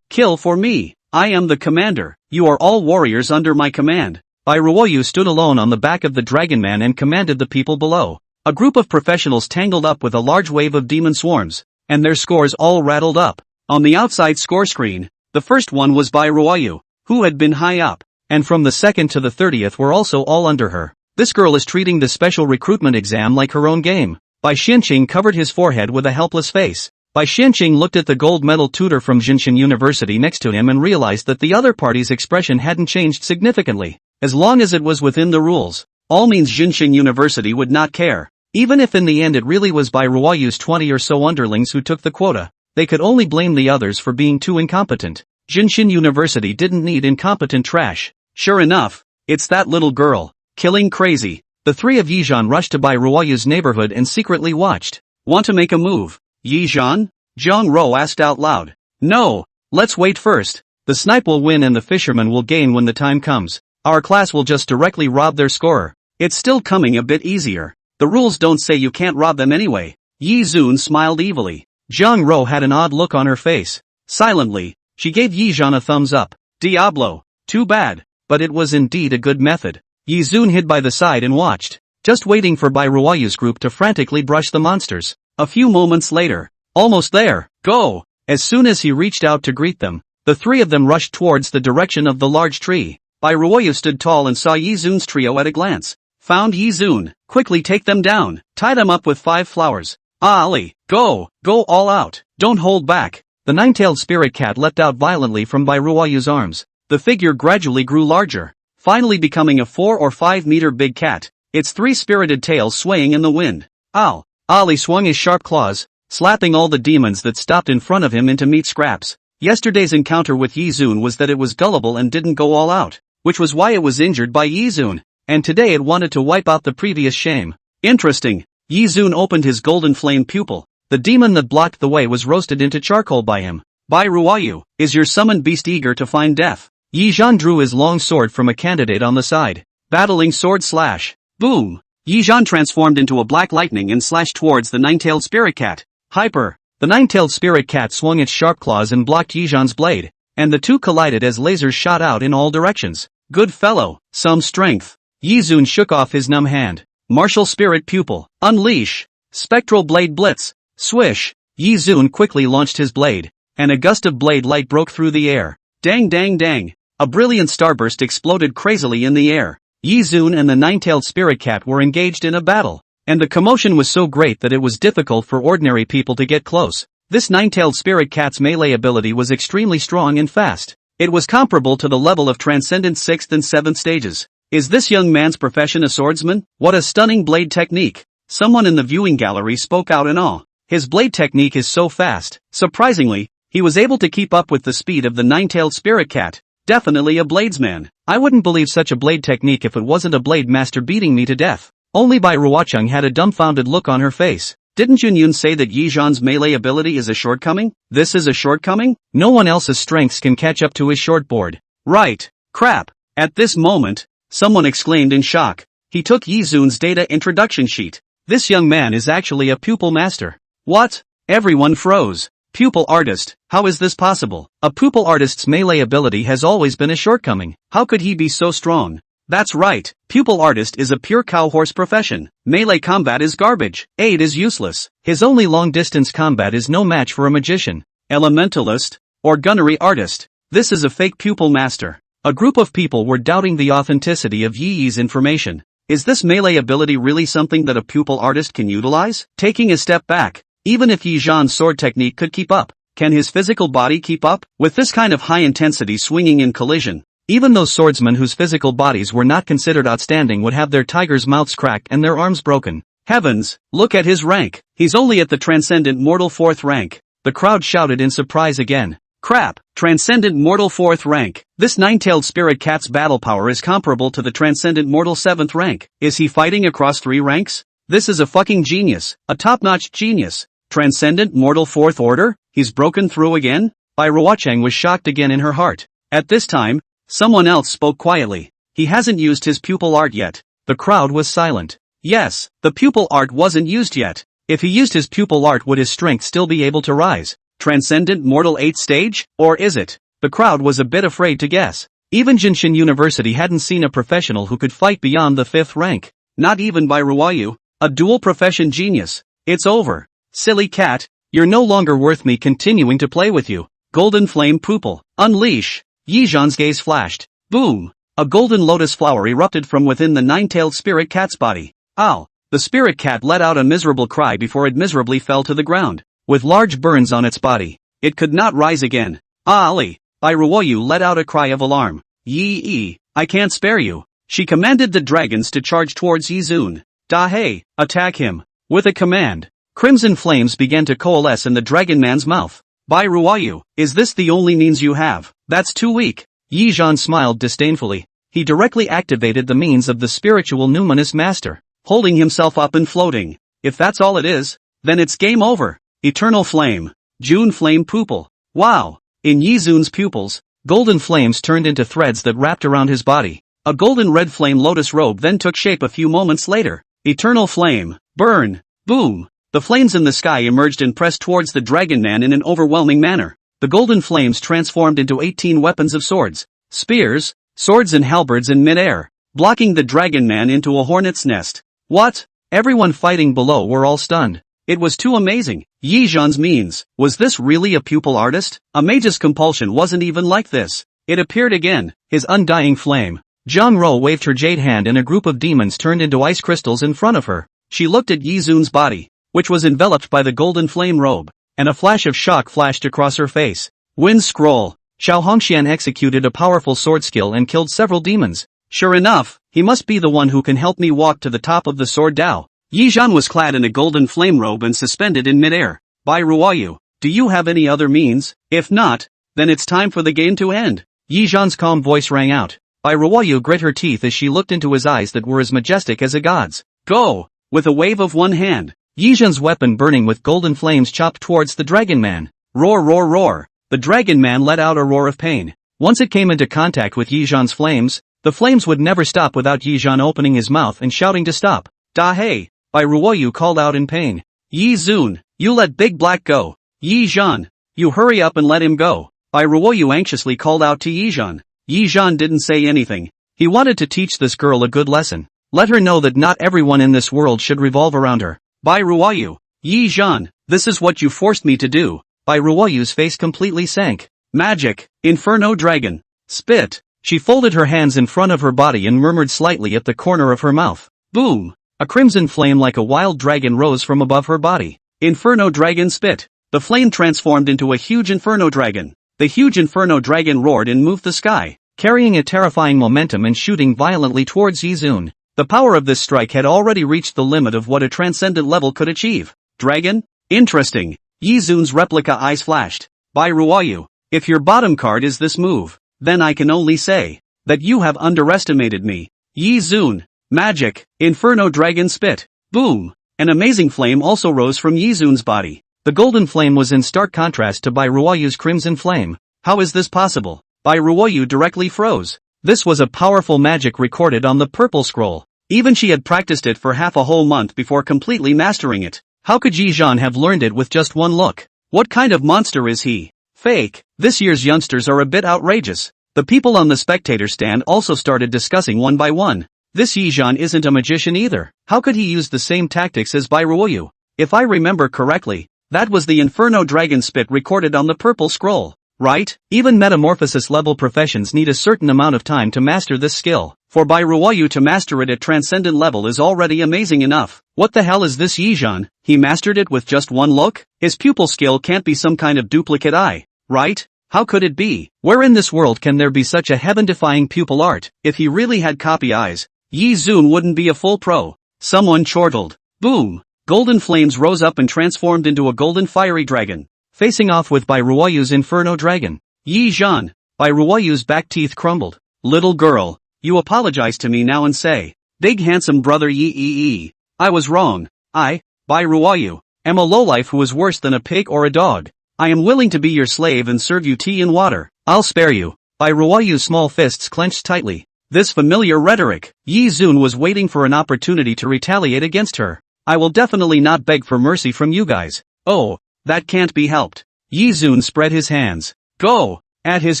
for me. I am the commander. You are all warriors under my command. Bai Ruoyu stood alone on the back of the dragonman and commanded the people below. A group of professionals tangled up with a large wave of demon swarms, and their scores all rattled up. On the outside score screen, the first one was Bai Ruoyu, who had been high up, and from the 2nd to the 30th were also all under her. This girl is treating the special recruitment exam like her own game. Bai Xianqing covered his forehead with a helpless face. Bai Xianqing looked at the gold medal tutor from Jinshan University next to him and realized that the other party's expression hadn't changed significantly. As long as it was within the rules, all means Jinshan University would not care. Even if in the end it really was Bai Ruoyu's 20 or so underlings who took the quota, they could only blame the others for being too incompetent. Jinshan University didn't need incompetent trash. Sure enough, it's that little girl. Killing crazy. The three of Yizhan rushed to Bai Ruoyu's neighborhood and secretly watched. Want to make a move? Yizhan? Zhang Ro asked out loud. No, let's wait first. The snipe will win and the fisherman will gain when the time comes. Our class will just directly rob their scorer. It's still coming a bit easier. The rules don't say you can't rob them anyway. Yi Zun smiled evilly. Zhang Ro had an odd look on her face. Silently, she gave Yizhan a thumbs up. Diablo. Too bad. But it was indeed a good method. Yi Zun hid by the side and watched, just waiting for Bai Ruoyu's group to frantically brush the monsters. A few moments later, almost there, go! As soon as he reached out to greet them, the three of them rushed towards the direction of the large tree. Bai Ruoyu stood tall and saw Yi Zun's trio at a glance. Found Yi Zun, quickly take them down, tie them up with 5 flowers. Ali, go all out, don't hold back. The nine-tailed spirit cat leapt out violently from Bai Ruoyu's arms. The figure gradually grew larger, finally becoming a 4 or 5 meter big cat, its 3 spirited tails swaying in the wind. Ow! Ali swung his sharp claws, slapping all the demons that stopped in front of him into meat scraps. Yesterday's encounter with Yi Zun was that it was gullible and didn't go all out, which was why it was injured by Yi Zun, and today it wanted to wipe out the previous shame. Interesting. Yi Zun opened his golden flame pupil. The demon that blocked the way was roasted into charcoal by him. Bai Ruoyu, is your summoned beast eager to find death? Yi Zhan drew his long sword from a candidate on the side. Battling sword slash. Boom! Yi Zhan transformed into a black lightning and slashed towards the nine-tailed spirit cat. Hyper! The nine-tailed spirit cat swung its sharp claws and blocked Yi Zhan's blade, and the two collided as lasers shot out in all directions. Good fellow, some strength. Yi Zun shook off his numb hand. Martial spirit pupil. Unleash! Spectral blade blitz. Swish! Yi Zun quickly launched his blade, and a gust of blade light broke through the air. Dang dang dang! A brilliant starburst exploded crazily in the air. Yi Zun and the nine-tailed spirit cat were engaged in a battle, and the commotion was so great that it was difficult for ordinary people to get close. This nine-tailed spirit cat's melee ability was extremely strong and fast. It was comparable to the level of Transcendent 6th and 7th stages. Is this young man's profession a swordsman? What a stunning blade technique! Someone in the viewing gallery spoke out in awe. His blade technique is so fast. Surprisingly, he was able to keep up with the speed of the nine-tailed spirit cat. Definitely a bladesman. I wouldn't believe such a blade technique if it wasn't a blade master beating me to death. Only Bai Ruocheng had a dumbfounded look on her face. Didn't Junyun say that Yi Zhan's melee ability is a shortcoming? This is a shortcoming? No one else's strengths can catch up to his shortboard. Right. Crap. At this moment, someone exclaimed in shock. He took Yi Zun's data introduction sheet. This young man is actually a pupil master. What? Everyone froze. Pupil artist, how is this possible? A pupil artist's melee ability has always been a shortcoming. How could he be so strong? That's right, pupil artist is a pure cowhorse profession. Melee combat is garbage. Aid is useless. His only long-distance combat is no match for a magician, elementalist, or gunnery artist. This is a fake pupil master. A group of people were doubting the authenticity of Yi Yi's information. Is this melee ability really something that a pupil artist can utilize? Taking a step back, even if Yi Zhan's sword technique could keep up, can his physical body keep up? With this kind of high-intensity swinging and collision, even those swordsmen whose physical bodies were not considered outstanding would have their tigers' mouths cracked and their arms broken. Heavens, look at his rank. He's only at the Transcendent Mortal 4th rank. The crowd shouted in surprise again. Crap, Transcendent Mortal 4th rank. This nine-tailed spirit cat's battle power is comparable to the Transcendent Mortal 7th rank. Is he fighting across 3 ranks? This is a fucking genius, a top-notch genius. Transcendent Mortal 4th Order? He's broken through again? Bai Ruocheng was shocked again in her heart. At this time, someone else spoke quietly. He hasn't used his pupil art yet. The crowd was silent. Yes, the pupil art wasn't used yet. If he used his pupil art, would his strength still be able to rise? Transcendent Mortal 8th stage? Or is it? The crowd was a bit afraid to guess. Even Jinshin University hadn't seen a professional who could fight beyond the 5th rank. Not even Bai Ruoyu, a dual profession genius. It's over. Silly cat, you're no longer worth me continuing to play with you. Golden Flame Pupil, unleash! Yi Zhan's gaze flashed. Boom! A golden lotus flower erupted from within the nine-tailed spirit cat's body. Ow! The spirit cat let out a miserable cry before it miserably fell to the ground, with large burns on its body. It could not rise again. Ali! Iruoyu let out a cry of alarm. Yi, I can't spare you. She commanded the dragons to charge towards Yizun. Dahei, attack him. With a command, crimson flames began to coalesce in the dragon man's mouth. Iruoyu, is this the only means you have? That's too weak. Yi Zhan smiled disdainfully. He directly activated the means of the spiritual numinous master, holding himself up and floating. If that's all it is, then it's game over. Eternal flame. June flame pupil. Wow! In Yizun's pupils, golden flames turned into threads that wrapped around his body. A golden red flame lotus robe then took shape a few moments later. Eternal flame. Burn. Boom. The flames in the sky emerged and pressed towards the dragon man in an overwhelming manner. The golden flames transformed into 18 weapons of swords, spears, swords and halberds in mid-air, blocking the dragon man into a hornet's nest. What? Everyone fighting below were all stunned. It was too amazing. Yi Zhan's means. Was this really a pupil artist? A mage's compulsion wasn't even like this. It appeared again, his undying flame. Zhang Ro waved her jade hand and a group of demons turned into ice crystals in front of her. She looked at Yizun's body, which was enveloped by the golden flame robe, and a flash of shock flashed across her face. Wind scroll. Xiao Hongxian executed a powerful sword skill and killed several demons. Sure enough, he must be the one who can help me walk to the top of the sword Dao. Yi Zhan was clad in a golden flame robe and suspended in midair. Iruoyu, do you have any other means? If not, then it's time for the game to end. Yi Zhan's calm voice rang out. Iruoyu grit her teeth as she looked into his eyes that were as majestic as a god's. Go! With a wave of one hand, Yi Zhan's weapon burning with golden flames chopped towards the dragon man. Roar, roar, roar. The dragon man let out a roar of pain. Once it came into contact with Yi Zhan's flames, the flames would never stop without Yi Zhan opening his mouth and shouting to stop. Dahei! Iruoyu called out in pain. Yi Zun, you let Big Black go. Yi Zhan, you hurry up and let him go. Iruoyu anxiously called out to Yi Zhan. Yi Zhan didn't say anything. He wanted to teach this girl a good lesson. Let her know that not everyone in this world should revolve around her. Iruoyu, Yi Zhan, this is what you forced me to do. Iruoyu's face completely sank. Magic, Inferno Dragon. Spit. She folded her hands in front of her body and murmured slightly at the corner of her mouth. Boom. A crimson flame like a wild dragon rose from above her body. Inferno Dragon spit. The flame transformed into a huge Inferno Dragon. The huge Inferno Dragon roared and moved the sky, carrying a terrifying momentum and shooting violently towards Yizun. The power of this strike had already reached the limit of what a transcendent level could achieve. Dragon? Interesting. Yizun's replica eyes flashed. Iruoyu, if your bottom card is this move, then I can only say that you have underestimated me. Yizun. Magic, Inferno Dragon spit. Boom! An amazing flame also rose from Yizun's body. The golden flame was in stark contrast to Iruoyu's crimson flame. How is this possible? Iruoyu directly froze. This was a powerful magic recorded on the purple scroll. Even she had practiced it for half a whole month before completely mastering it. How could Yi Zhan have learned it with just one look? What kind of monster is he? Fake. This year's youngsters are a bit outrageous. The people on the spectator stand also started discussing one by one. This Yi Zhan isn't a magician either. How could he use the same tactics as Iruoyu? If I remember correctly, that was the Inferno Dragon spit recorded on the purple scroll, right? Even metamorphosis level professions need a certain amount of time to master this skill. For Iruoyu to master it at transcendent level is already amazing enough. What the hell is this Yi Zhan? He mastered it with just one look? His pupil skill can't be some kind of duplicate eye, right? How could it be? Where in this world can there be such a heaven-defying pupil art? If he really had copy eyes, Yi Zun wouldn't be a full pro. Someone chortled. Boom! Golden flames rose up and transformed into a golden fiery dragon, facing off with Iruoyu's Inferno Dragon. Yi Zhan. Iruoyu's back teeth crumbled. Little girl, you apologize to me now and say, big handsome brother Yi. I was wrong. Iruoyu, am a lowlife who is worse than a pig or a dog. I am willing to be your slave and serve you tea and water. I'll spare you. Iruoyu's small fists clenched tightly. This familiar rhetoric. Yi Zun was waiting for an opportunity to retaliate against her. I will definitely not beg for mercy from you guys. Oh, that can't be helped. Yi Zun spread his hands. Go! At his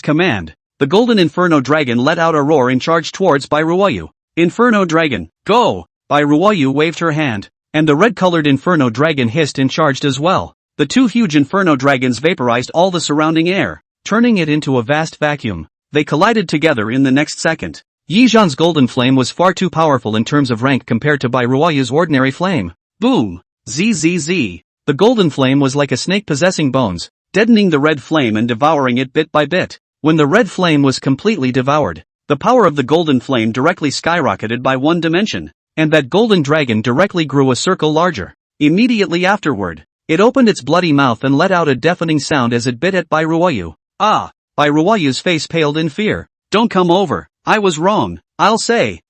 command, the golden Inferno Dragon let out a roar and charged towards Iruoyu. Inferno Dragon, go! Iruoyu waved her hand, and the red-colored Inferno Dragon hissed and charged as well. The two huge Inferno Dragons vaporized all the surrounding air, turning it into a vast vacuum. They collided together in the next second. Yi Zhan's golden flame was far too powerful in terms of rank compared to Bai Ruoyu's ordinary flame. Boom! Zzz. The golden flame was like a snake possessing bones, deadening the red flame and devouring it bit by bit. When the red flame was completely devoured, the power of the golden flame directly skyrocketed by 1 dimension, and that golden dragon directly grew a circle larger. Immediately afterward, it opened its bloody mouth and let out a deafening sound as it bit at Bai Ruoyu. Ah! Bai Ruoyu's face paled in fear. Don't come over. I was wrong. I say,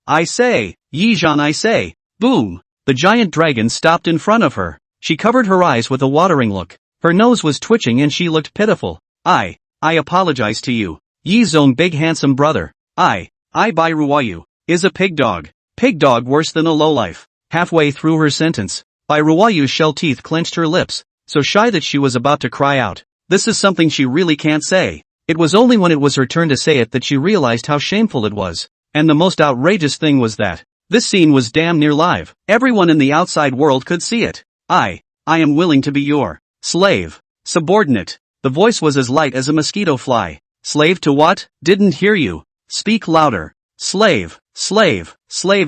Yi Zhan I say. Boom! The giant dragon stopped in front of her. She covered her eyes with a watering look. Her nose was twitching and she looked pitiful. I apologize to you. Yi Zhong big handsome brother. I Bai Ruoyu, is a pig dog. Pig dog worse than a lowlife. Halfway through her sentence, Bai Ruoyu's shell teeth clenched her lips, so shy that she was about to cry out. This is something she really can't say. It was only when it was her turn to say it that she realized how shameful it was. And the most outrageous thing was that this scene was damn near live. Everyone in the outside world could see it. I am willing to be your slave. Subordinate. The voice was as light as a mosquito fly. Slave to what? Didn't hear you. Speak louder. Slave,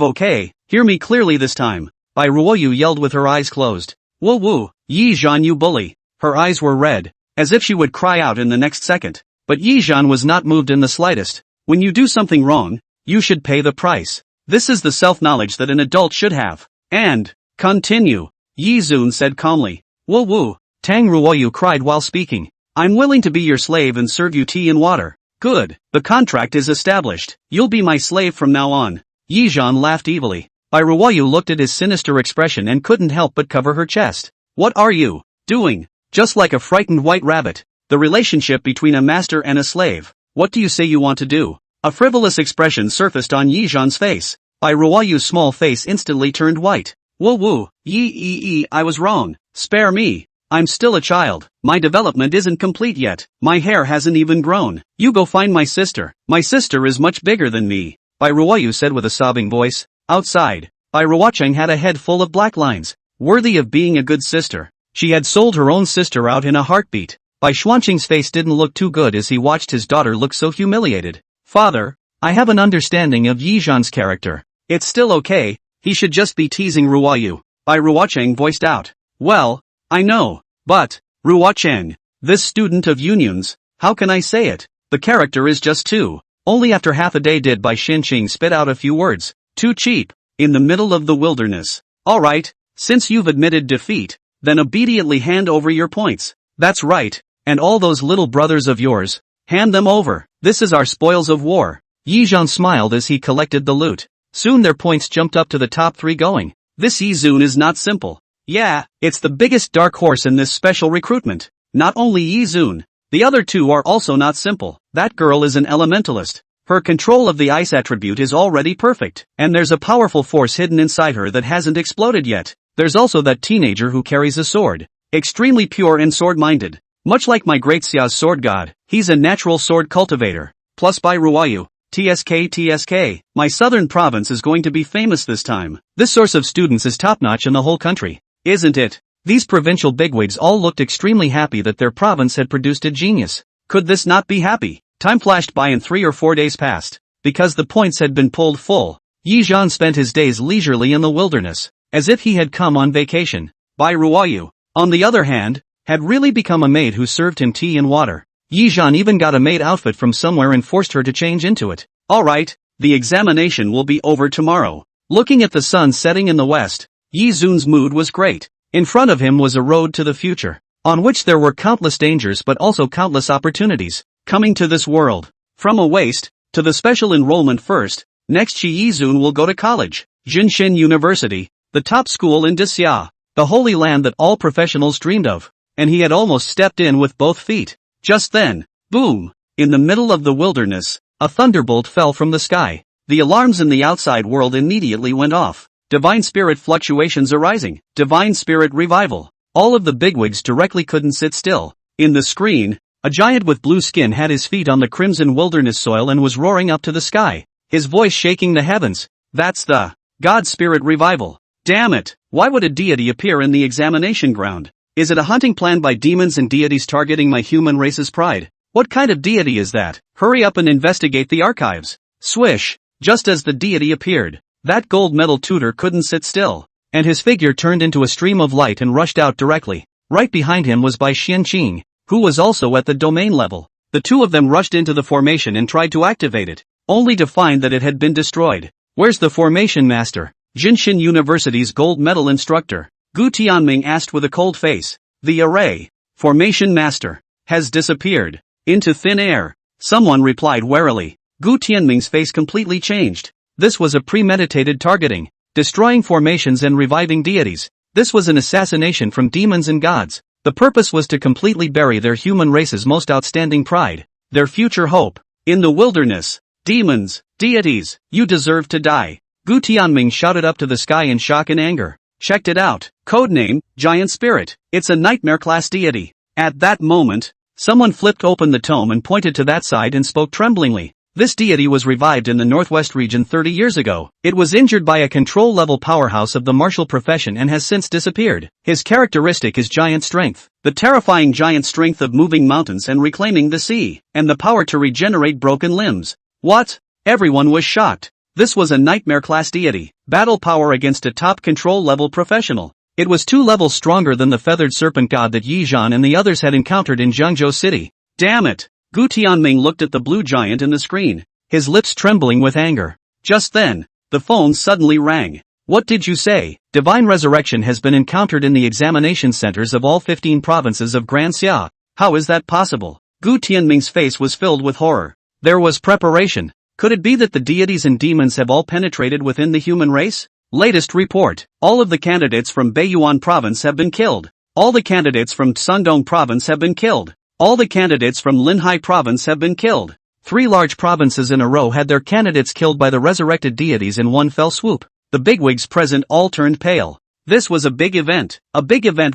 okay, hear me clearly this time. Bai Ruoyu yelled with her eyes closed. Woo woo, Yi Zhan you bully. Her eyes were red, as if she would cry out in the next second. But Yi Zhan was not moved in the slightest. When you do something wrong, you should pay the price. This is the self-knowledge that an adult should have. And, continue, Yi Zun said calmly. Woo woo, Tang Ruoyu cried while speaking. I'm willing to be your slave and serve you tea and water. Good, the contract is established. You'll be my slave from now on. Yi Zhan laughed evilly. Bai Ruoyu looked at his sinister expression and couldn't help but cover her chest. What are you doing? Just like a frightened white rabbit. The relationship between a master and a slave. What do you say you want to do? A frivolous expression surfaced on Yi Zhan's face. Bai Ruoyu's small face instantly turned white. Woo woo, I was wrong. Spare me. I'm still a child. My development isn't complete yet. My hair hasn't even grown. You go find my sister. My sister is much bigger than me. Bai Ruoyu said with a sobbing voice. Outside, Bai Ruocheng had a head full of black lines. Worthy of being a good sister. She had sold her own sister out in a heartbeat. Bai Xuanqing's face didn't look too good as he watched his daughter look so humiliated. Father, I have an understanding of Yi Zhan's character. It's still okay, he should just be teasing Ruoyu. Bai Ruocheng voiced out. Well, I know, but, Ruocheng, this student of unions, how can I say it? The character is just too. Only after half a day did Bai Xinqing spit out a few words. Too cheap, in the middle of the wilderness. Alright, since you've admitted defeat, then obediently hand over your points. That's right, and all those little brothers of yours, hand them over. This is our spoils of war. Yi Zhan smiled as he collected the loot. Soon their points jumped up to the top 3 going. This Yi Zun is not simple. Yeah, it's the biggest dark horse in this special recruitment. Not only Yi Zun, the other 2 are also not simple. That girl is an elementalist. Her control of the ice attribute is already perfect, and there's a powerful force hidden inside her that hasn't exploded yet. There's also that teenager who carries a sword. Extremely pure and sword-minded. Much like my great Xia's sword god, he's a natural sword cultivator. Plus Bai Ruoyu. TSK, my southern province is going to be famous this time. This source of students is top-notch in the whole country. Isn't it? These provincial bigwigs all looked extremely happy that their province had produced a genius. Could this not be happy? Time flashed by and 3 or 4 days passed. Because the points had been pulled full, Yi Zhan spent his days leisurely in the wilderness, as if he had come on vacation. Bai Ruoyu, on the other hand, had really become a maid who served him tea and water. Yi Zhan even got a maid outfit from somewhere and forced her to change into it. Alright, the examination will be over tomorrow. Looking at the sun setting in the west, Yi Zun's mood was great. In front of him was a road to the future, on which there were countless dangers but also countless opportunities. Coming to this world, from a waste, to the special enrollment first, next Yi Zun will go to college, Jinshin University, the top school in Disya, the holy land that all professionals dreamed of, and he had almost stepped in with both feet. Just then, boom, in the middle of the wilderness, a thunderbolt fell from the sky. The alarms in the outside world immediately went off. Divine spirit fluctuations arising, divine spirit revival. All of the bigwigs directly couldn't sit still. In the screen, a giant with blue skin had his feet on the crimson wilderness soil and was roaring up to the sky, his voice shaking the heavens. That's the God spirit revival. Damn it, why would a deity appear in the examination ground? Is it a hunting plan by demons and deities targeting my human race's pride? What kind of deity is that? Hurry up and investigate the archives. Swish, Just as the deity appeared, that gold medal tutor couldn't sit still, and his figure turned into a stream of light and rushed out directly. Right behind him was Bai Xianqing, who was also at the domain level. The two of them rushed into the formation and tried to activate it, only to find that it had been destroyed. Where's the formation master? Jinshin University's gold medal instructor, Gu Tianming asked with a cold face. The array, formation master, has disappeared into thin air. Someone replied warily. Gu Tianming's face completely changed. This was a premeditated targeting, destroying formations and reviving deities. This was an assassination from demons and gods. The purpose was to completely bury their human race's most outstanding pride, their future hope. In the wilderness, demons, deities, you deserve to die. Gu Tianming shouted up to the sky in shock and anger. Checked it out. Codename, Giant Spirit. It's a nightmare-class deity. At that moment, someone flipped open the tome and pointed to that side and spoke tremblingly. This deity was revived in the Northwest region 30 years ago. It was injured by a control-level powerhouse of the martial profession and has since disappeared. His characteristic is giant strength. The terrifying giant strength of moving mountains and reclaiming the sea, and the power to regenerate broken limbs. What? Everyone was shocked. This was a nightmare-class deity. Battle power against a top control-level professional. It was 2 levels stronger than the feathered serpent god that Yi Zhan and the others had encountered in Jiangzhou City. Damn it! Gu Tianming looked at the blue giant in the screen, his lips trembling with anger. Just then, the phone suddenly rang. What did you say? Divine resurrection has been encountered in the examination centers of all 15 provinces of Grand Xia. How is that possible? Gu Tianming's face was filled with horror. There was preparation. Could it be that the deities and demons have all penetrated within the human race? Latest report. All of the candidates from Beiyuan province have been killed. All the candidates from Shandong province have been killed. All the candidates from Linhai province have been killed. 3 large provinces in a row had their candidates killed by the resurrected deities in one fell swoop. The bigwigs present all turned pale. This was a big event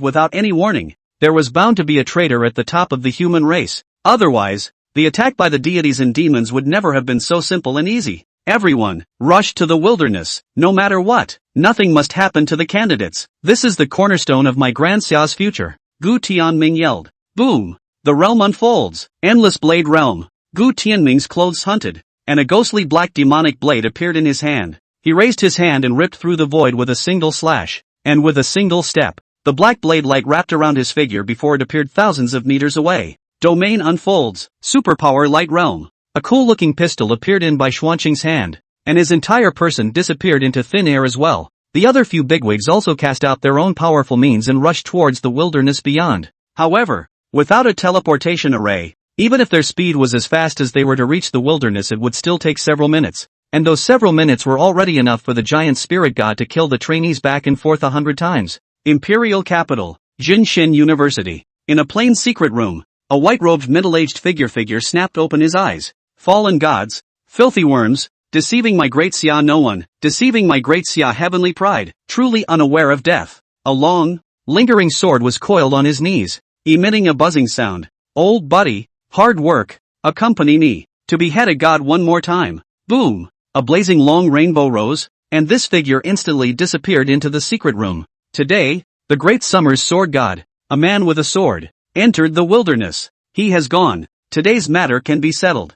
without any warning. There was bound to be a traitor at the top of the human race. Otherwise, the attack by the deities and demons would never have been so simple and easy. Everyone rushed to the wilderness. No matter what, nothing must happen to the candidates. This is the cornerstone of my Grand Xia's future. Gu Tianming yelled. Boom! The realm unfolds. Endless Blade Realm. Gu Tianming's clothes hunted, and a ghostly black demonic blade appeared in his hand. He raised his hand and ripped through the void with a single slash, and with a single step, the black blade light wrapped around his figure before it appeared thousands of meters away. Domain unfolds. Superpower Light Realm. A cool-looking pistol appeared in Bai Xuanqing's hand, and his entire person disappeared into thin air as well. The other few bigwigs also cast out their own powerful means and rushed towards the wilderness beyond. However, without a teleportation array, even if their speed was as fast as they were to reach the wilderness, it would still take several minutes. And those several minutes were already enough for the giant spirit god to kill the trainees back and forth 100 times. Imperial Capital, Jinshin University. In a plain secret room, a white-robed middle-aged figure snapped open his eyes. Fallen gods, filthy worms, deceiving my great Xia no one, deceiving my great Xia heavenly pride, truly unaware of death. A long, lingering sword was coiled on his knees, emitting a buzzing sound. Old buddy, hard work, accompany me, to behead a god one more time. Boom! A blazing long rainbow rose, and this figure instantly disappeared into the secret room. Today, the great summer's sword god, a man with a sword, entered the wilderness. He has gone. Today's matter can be settled.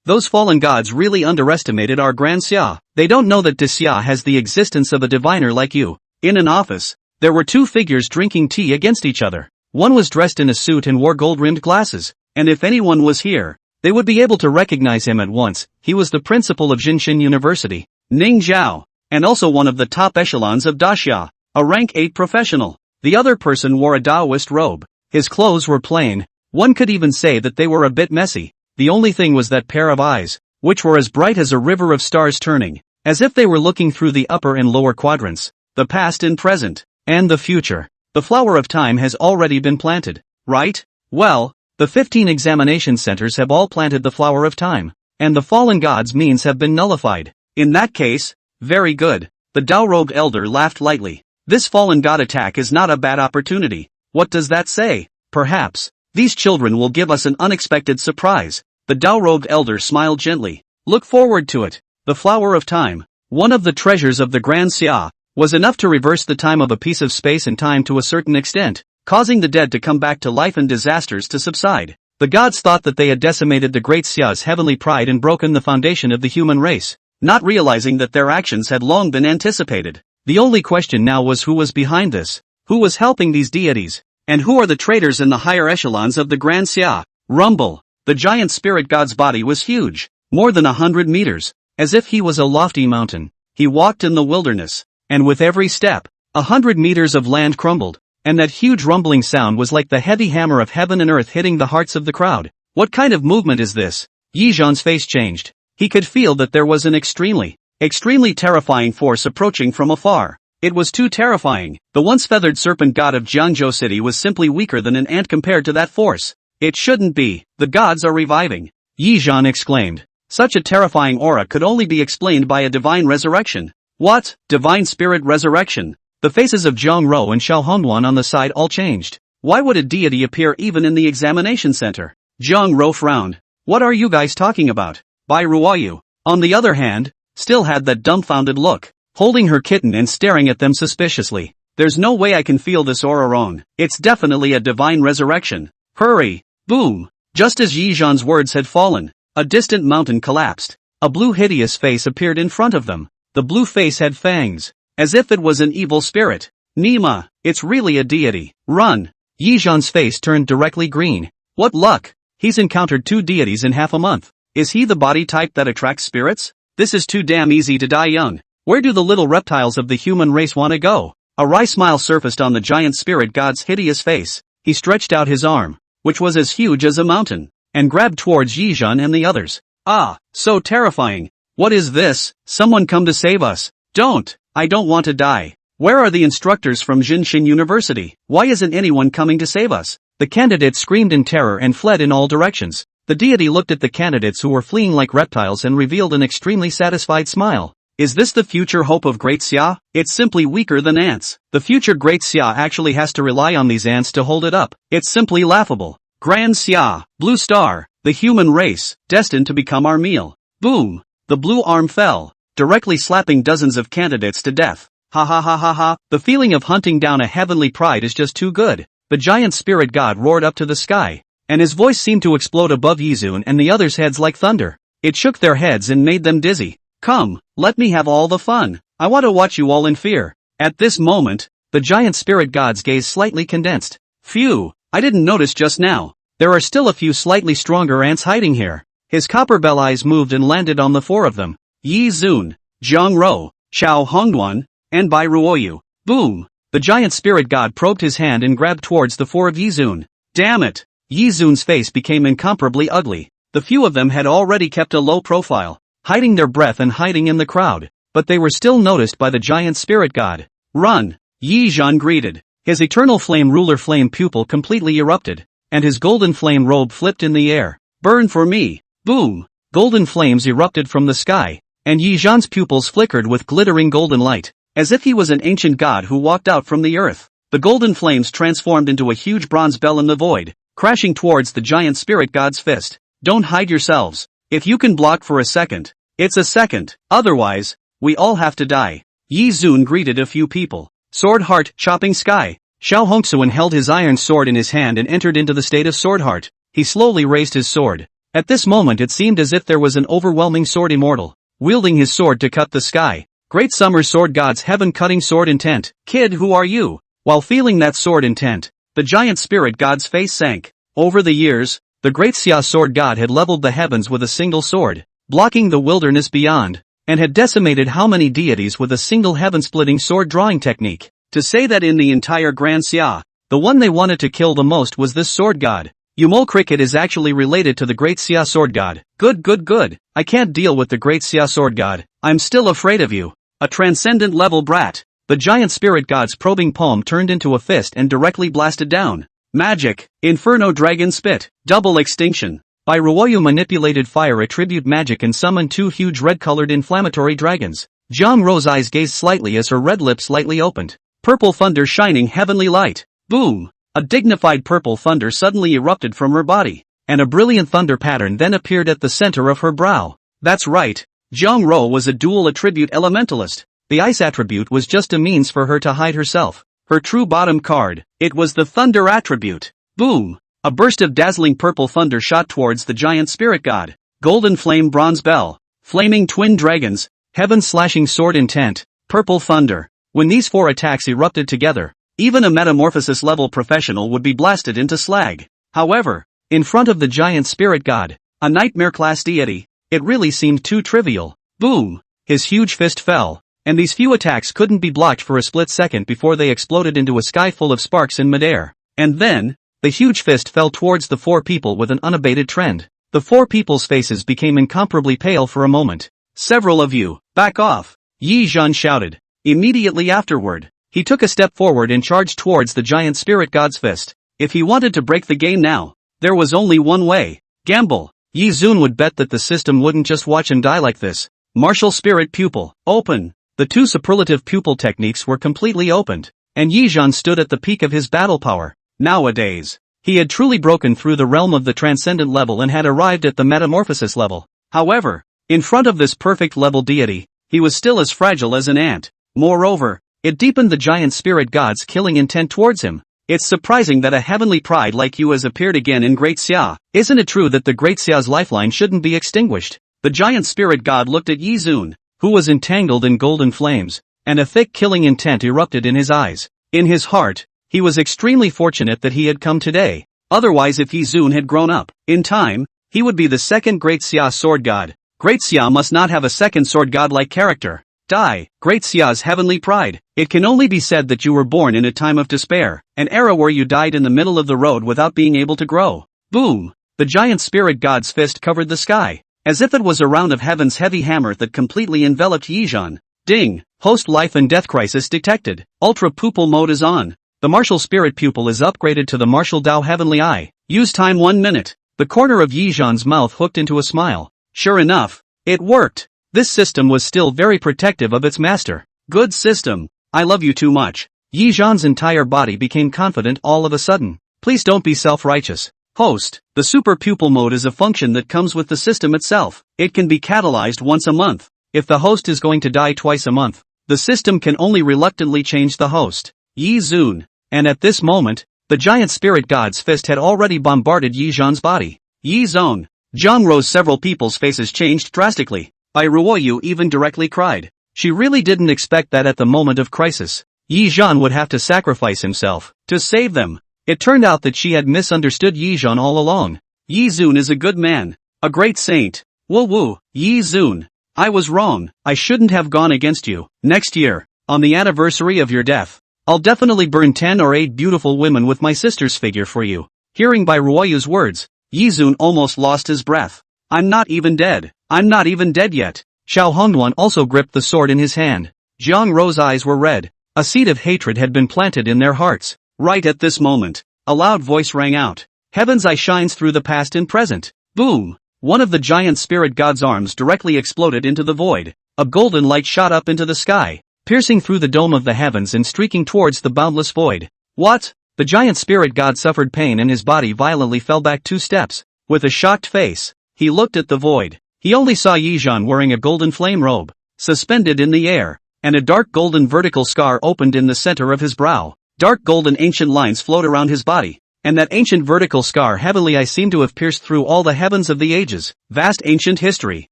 Those fallen gods really underestimated our Grand Xia. They don't know that Xia has the existence of a diviner like you. In an office, there were 2 figures drinking tea against each other. One was dressed in a suit and wore gold-rimmed glasses, and if anyone was here, they would be able to recognize him at once. He was the principal of Jinshin University, Ning Zhao, and also one of the top echelons of Daxia, a rank 8 professional. The other person wore a Taoist robe. His clothes were plain. One could even say that they were a bit messy. The only thing was that pair of eyes, which were as bright as a river of stars turning, as if they were looking through the upper and lower quadrants, the past and present, and the future. The flower of time has already been planted, right? Well, the 15 examination centers have all planted the flower of time, and the fallen gods' means have been nullified. In that case, very good. The Dao-robed elder laughed lightly. This fallen god attack is not a bad opportunity. What does that say? Perhaps these children will give us an unexpected surprise. The Dao-robed elder smiled gently. Look forward to it. The flower of time, one of the treasures of the Grand Xia, was enough to reverse the time of a piece of space and time to a certain extent, causing the dead to come back to life and disasters to subside. The gods thought that they had decimated the great Xia's heavenly pride and broken the foundation of the human race. not realizing that their actions had long been anticipated. The only question now was who was behind this, who was helping these deities, and who are the traitors in the higher echelons of the Grand Xia. Rumble. The giant spirit god's body was huge, more than 100 meters, as if he was a lofty mountain. He walked in the wilderness, and with every step, 100 meters of land crumbled, and that huge rumbling sound was like the heavy hammer of heaven and earth hitting the hearts of the crowd. What kind of movement is this? Yi Zhan's face changed. He could feel that there was an extremely terrifying force approaching from afar. It was too terrifying. The once feathered serpent god of Jiangzhou City was simply weaker than an ant compared to that force. It shouldn't be. The gods are reviving. Yi Zhan exclaimed. Such a terrifying aura could only be explained by a divine resurrection. What? Divine spirit resurrection? The faces of Zhang Rou and Xiao Hongduan on the side all changed. Why would a deity appear even in the examination center? Zhang Rou frowned. What are you guys talking about? Bai Ruoyu, on the other hand, still had that dumbfounded look, holding her kitten and staring at them suspiciously. There's no way I can feel this aura wrong. It's definitely a divine resurrection. Hurry! Boom! Just as Yi Zhan's words had fallen, a distant mountain collapsed. A blue hideous face appeared in front of them. The blue face had fangs, as if it was an evil spirit. Nima, it's really a deity. Run! Yi Zhan's face turned directly green. What luck! He's encountered 2 deities in half a month. Is he the body type that attracts spirits? This is too damn easy to die young. Where do the little reptiles of the human race want to go? A wry smile surfaced on the giant spirit god's hideous face. He stretched out his arm, which was as huge as a mountain, and grabbed towards Yi Zhan and the others. Ah, so terrifying. What is this? Someone come to save us. Don't. I don't want to die. Where are the instructors from Jinshin University? Why isn't anyone coming to save us? The candidates screamed in terror and fled in all directions. The deity looked at the candidates who were fleeing like reptiles and revealed an extremely satisfied smile. Is this the future hope of Great Xia? It's simply weaker than ants. The future Great Xia actually has to rely on these ants to hold it up. It's simply laughable. Grand Xia, Blue Star, the human race, destined to become our meal. Boom! The blue arm fell, directly slapping dozens of candidates to death. Ha ha ha ha ha, the feeling of hunting down a heavenly pride is just too good. The giant spirit god roared up to the sky, and his voice seemed to explode above Yizun and the others' heads like thunder. It shook their heads and made them dizzy. Come, let me have all the fun. I want to watch you all in fear. At this moment, the giant spirit god's gaze slightly condensed. Phew, I didn't notice just now. There are still a few slightly stronger ants hiding here. His copper bell eyes moved and landed on the 4 of them. Yi Zun, Zhang Rou, Xiao Hongduan, and Bai Ruoyu. Boom! The giant spirit god probed his hand and grabbed towards the 4 of Yizun. Damn it! Yizun's face became incomparably ugly. The few of them had already kept a low profile, hiding their breath and hiding in the crowd, but they were still noticed by the giant spirit god. Run! Yi Zhan greeted. His eternal flame ruler flame pupil completely erupted, and his golden flame robe flipped in the air. Burn for me! Boom! Golden flames erupted from the sky, and Yi Zhan's pupils flickered with glittering golden light, as if he was an ancient god who walked out from the earth. The golden flames transformed into a huge bronze bell in the void, crashing towards the giant spirit god's fist. Don't hide yourselves. If you can block for a second, it's a second. Otherwise, we all have to die. Yi Zun greeted a few people. Sword Heart, chopping sky. Xiao Hongsuan held his iron sword in his hand and entered into the state of Sword Heart. He slowly raised his sword. At this moment it seemed as if there was an overwhelming sword immortal, wielding his sword to cut the sky. Great Summer Sword God's heaven-cutting sword intent. Kid, who are you? While feeling that sword intent, the giant spirit god's face sank. Over the years, the great Xia sword god had leveled the heavens with a single sword, blocking the wilderness beyond, and had decimated how many deities with a single heaven-splitting sword drawing technique. To say that in the entire Grand Xia, the one they wanted to kill the most was this sword god. Yumol Cricket is actually related to the great Xia sword god. Good. I can't deal with the great Xia sword god. I'm still afraid of you. A transcendent level brat. The giant spirit god's probing palm turned into a fist and directly blasted down. Magic. Inferno Dragon Spit. Double Extinction. Bai Ruoyu manipulated fire attribute magic and summoned 2 huge red-colored inflammatory dragons. Zhang Rou's eyes gazed slightly as her red lips slightly opened. Purple thunder shining heavenly light. Boom! A dignified purple thunder suddenly erupted from her body, and a brilliant thunder pattern then appeared at the center of her brow. That's right. Zhang Rou was a dual attribute elementalist. The ice attribute was just a means for her to hide herself. Her true bottom card, it was the thunder attribute. Boom! A burst of dazzling purple thunder shot towards the giant spirit god. Golden flame bronze bell. Flaming twin dragons. heaven slashing sword intent, purple thunder. When these 4 attacks erupted together, even a metamorphosis level professional would be blasted into slag. However, in front of the giant spirit god, a nightmare class deity, it really seemed too trivial. Boom! His huge fist fell, and these few attacks couldn't be blocked for a split second before they exploded into a sky full of sparks in midair. And then, the huge fist fell towards the 4 people with an unabated trend. The 4 people's faces became incomparably pale for a moment. "Several of you, back off!" Yi Zhan shouted. Immediately afterward, he took a step forward and charged towards the giant spirit god's fist. If he wanted to break the game now, there was only one way. Gamble. Yi Zun would bet that the system wouldn't just watch him die like this. Martial spirit pupil, open. The 2 superlative pupil techniques were completely opened, and Yi Zhan stood at the peak of his battle power. Nowadays, he had truly broken through the realm of the transcendent level and had arrived at the metamorphosis level. However, in front of this perfect level deity, he was still as fragile as an ant. Moreover, it deepened the giant spirit god's killing intent towards him. It's surprising that a heavenly pride like you has appeared again in Great Xia. Isn't it true that the Great Xia's lifeline shouldn't be extinguished? The giant spirit god looked at Yi Zun, who was entangled in golden flames, and a thick killing intent erupted in his eyes. In his heart, he was extremely fortunate that he had come today. Otherwise, if Yi Zun had grown up in time, he would be the second Great Xia sword god. Great Xia must not have a second sword god-like character. Die, Great Xia's heavenly pride. It can only be said that you were born in a time of despair, an era where you died in the middle of the road without being able to grow. Boom! The giant spirit god's fist covered the sky, as if it was a round of heaven's heavy hammer that completely enveloped Yi Zhan. Ding! Post life and death crisis detected. Ultra pupil mode is on. The martial spirit pupil is upgraded to the martial Dao heavenly eye. Use time 1 minute. The corner of Yi Zhan's mouth hooked into a smile. Sure enough, it worked. This system was still very protective of its master. Good system. I love you too much. Yi Zhan's entire body became confident all of a sudden. Please don't be self-righteous. Host. The super pupil mode is a function that comes with the system itself. It can be catalyzed once a month. If the host is going to die twice a month, the system can only reluctantly change the host. Yi Zun. And at this moment, the giant spirit god's fist had already bombarded Yi Zhan's body. Yi Zone. Zhang Ro's several people's faces changed drastically. Bai Ruoyu even directly cried. She really didn't expect that at the moment of crisis, Yi Zhan would have to sacrifice himself to save them. It turned out that she had misunderstood Yi Zhan all along. Yi Zun is a good man, a great saint. Woo woo, Yi Zun. I was wrong. I shouldn't have gone against you. Next year, on the anniversary of your death, I'll definitely burn 10 or 8 beautiful women with my sister's figure for you. Hearing Bai Ruoyu's words, Yi Zun almost lost his breath. I'm not even dead. I'm not even dead yet. Xiao Hongduan also gripped the sword in his hand. Zhang Ro's eyes were red. A seed of hatred had been planted in their hearts. Right at this moment, a loud voice rang out. Heaven's eye shines through the past and present. Boom! One of the giant spirit god's arms directly exploded into the void. A golden light shot up into the sky, piercing through the dome of the heavens and streaking towards the boundless void. What? The giant spirit god suffered pain and his body violently fell back 2 steps. With a shocked face, he looked at the void. He only saw Yi Zhan wearing a golden flame robe, suspended in the air, and a dark golden vertical scar opened in the center of his brow. Dark golden ancient lines flowed around his body, and that ancient vertical scar heavily I seemed to have pierced through all the heavens of the ages. Vast ancient history.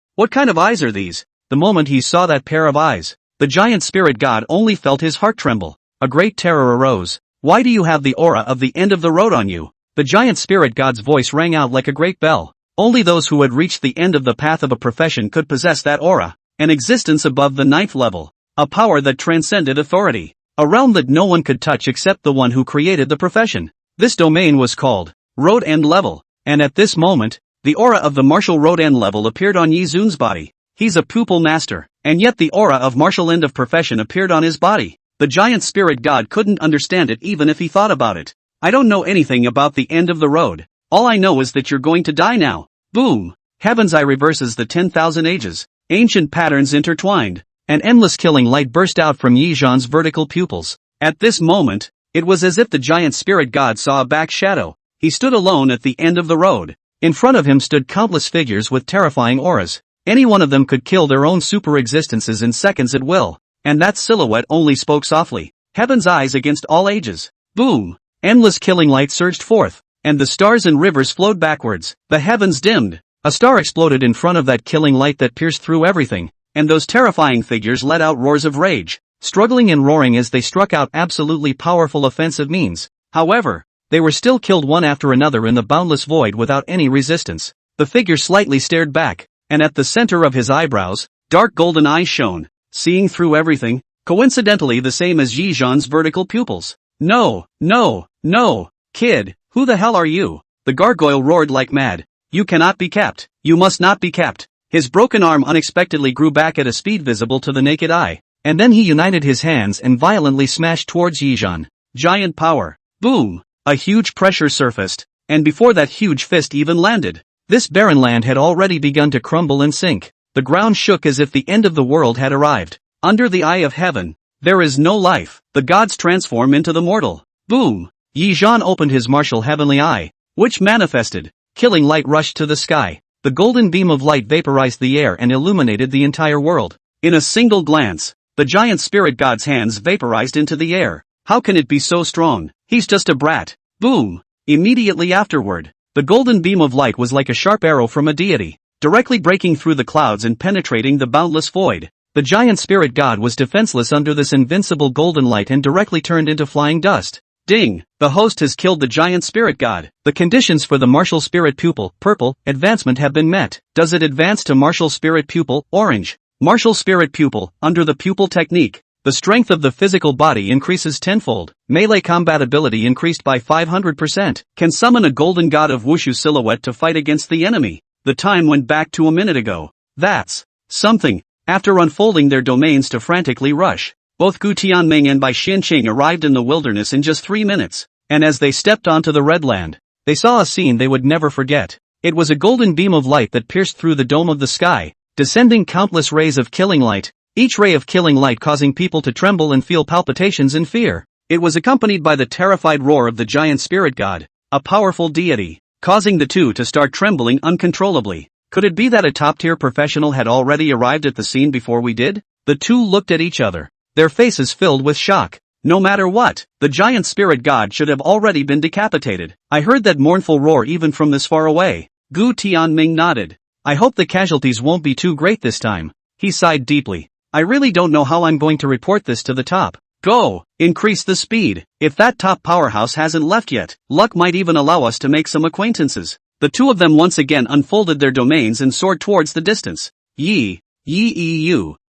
What kind of eyes are these? The moment he saw that pair of eyes, the giant spirit god only felt his heart tremble. A great terror arose. Why do you have the aura of the end of the road on you? The giant spirit god's voice rang out like a great bell. Only those who had reached the end of the path of a profession could possess that aura, an existence above the 9th level, a power that transcended authority, a realm that no one could touch except the one who created the profession. This domain was called Road End Level, and at this moment, the aura of the martial Road End Level appeared on Yi Zun's body. He's a pupil master, and yet the aura of martial end of profession appeared on his body. The giant spirit god couldn't understand it even if he thought about it. I don't know anything about the end of the road. All I know is that you're going to die now. Boom! Heaven's eye reverses the 10,000 ages. Ancient patterns intertwined. An endless killing light burst out from Yi Zhan's vertical pupils. At this moment, it was as if the giant spirit god saw a back shadow. He stood alone at the end of the road. In front of him stood countless figures with terrifying auras. Any one of them could kill their own super existences in seconds at will. And that silhouette only spoke softly. Heaven's eyes against all ages. Boom! Endless killing light surged forth, and the stars and rivers flowed backwards. The heavens dimmed. A star exploded in front of that killing light that pierced through everything. and those terrifying figures let out roars of rage, struggling and roaring as they struck out absolutely powerful offensive means. However, they were still killed one after another in the boundless void without any resistance. The figure slightly stared back, and at the center of his eyebrows, dark golden eyes shone, seeing through everything, coincidentally the same as Yi Zhan's vertical pupils. No, no, no, kid, who the hell are you? The gargoyle roared like mad. You cannot be kept. You must not be kept. His broken arm unexpectedly grew back at a speed visible to the naked eye, and then he united his hands and violently smashed towards Yi Zhan. Giant power. Boom! A huge pressure surfaced, and before that huge fist even landed, this barren land had already begun to crumble and sink. The ground shook as if the end of the world had arrived. Under the eye of heaven, there is no life. The gods transform into the mortal. Boom! Yi Zhan opened his martial heavenly eye, which manifested. Killing light rushed to the sky. The golden beam of light vaporized the air and illuminated the entire world. In a single glance, the giant spirit god's hands vaporized into the air. How can it be so strong? He's just a brat. Boom! Immediately afterward, the golden beam of light was like a sharp arrow from a deity, directly breaking through the clouds and penetrating the boundless void. The giant spirit god was defenseless under this invincible golden light and directly turned into flying dust. Ding! The host has killed the giant spirit god. The conditions for the martial spirit pupil, purple, advancement have been met. Does it advance to martial spirit pupil, orange? Martial spirit pupil, under the pupil technique, the strength of the physical body increases tenfold. Melee combat ability increased by 500%. Can summon a golden god of wushu silhouette to fight against the enemy. The time went back to a minute ago. That's something. After unfolding their domains to frantically rush, both Gu Tianming and Bai Xianqing arrived in the wilderness in just 3 minutes, and as they stepped onto the red land, they saw a scene they would never forget. It was a golden beam of light that pierced through the dome of the sky, descending countless rays of killing light, each ray of killing light causing people to tremble and feel palpitations in fear. It was accompanied by the terrified roar of the giant spirit god, a powerful deity, causing the two to start trembling uncontrollably. Could it be that a top-tier professional had already arrived at the scene before we did? The two looked at each other, their faces filled with shock. No matter what, the giant spirit god should have already been decapitated. I heard that mournful roar even from this far away. Gu Tianming nodded. I hope the casualties won't be too great this time. He sighed deeply. I really don't know how I'm going to report this to the top. Go! Increase the speed. If that top powerhouse hasn't left yet, luck might even allow us to make some acquaintances. The two of them once again unfolded their domains and soared towards the distance. Yi.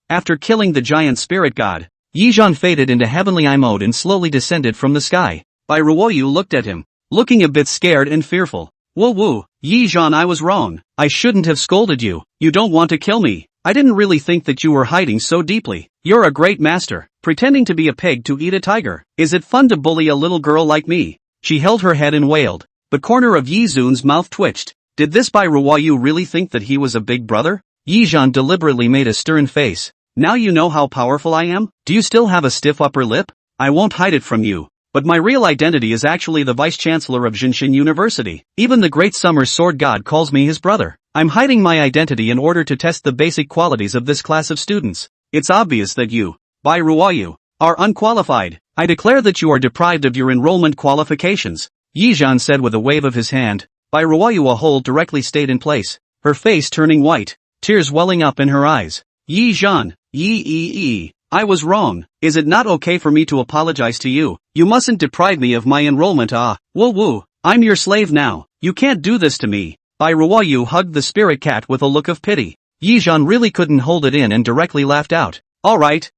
After killing the giant spirit god, Yi Zhan faded into heavenly eye mode and slowly descended from the sky. Bai Ruoyu looked at him, looking a bit scared and fearful. Woo, Yi Zhan, I was wrong. I shouldn't have scolded you. You don't want to kill me. I didn't really think that you were hiding so deeply. You're a great master, pretending to be a pig to eat a tiger. Is it fun to bully a little girl like me? She held her head and wailed. The corner of Yi Zun's mouth twitched. Did this Bai Ruoyu really think that he was a big brother? Yi Zhan deliberately made a stern face. Now you know how powerful I am? Do you still have a stiff upper lip? I won't hide it from you. But my real identity is actually the vice-chancellor of Jinshin University. Even the great summer sword god calls me his brother. I'm hiding my identity in order to test the basic qualities of this class of students. It's obvious that you, Bai Ruoyu, are unqualified. I declare that you are deprived of your enrollment qualifications. Yi Zhan said with a wave of his hand. Bai Ruoyu a hole directly stayed in place, her face turning white, tears welling up in her eyes. Yi Zhan, I was wrong. Is it not okay for me to apologize to you? You mustn't deprive me of my enrollment. Woo, I'm your slave now. You can't do this to me. Bai Ruoyu hugged the spirit cat with a look of pity. Yi Zhan really couldn't hold it in and directly laughed out. Alright,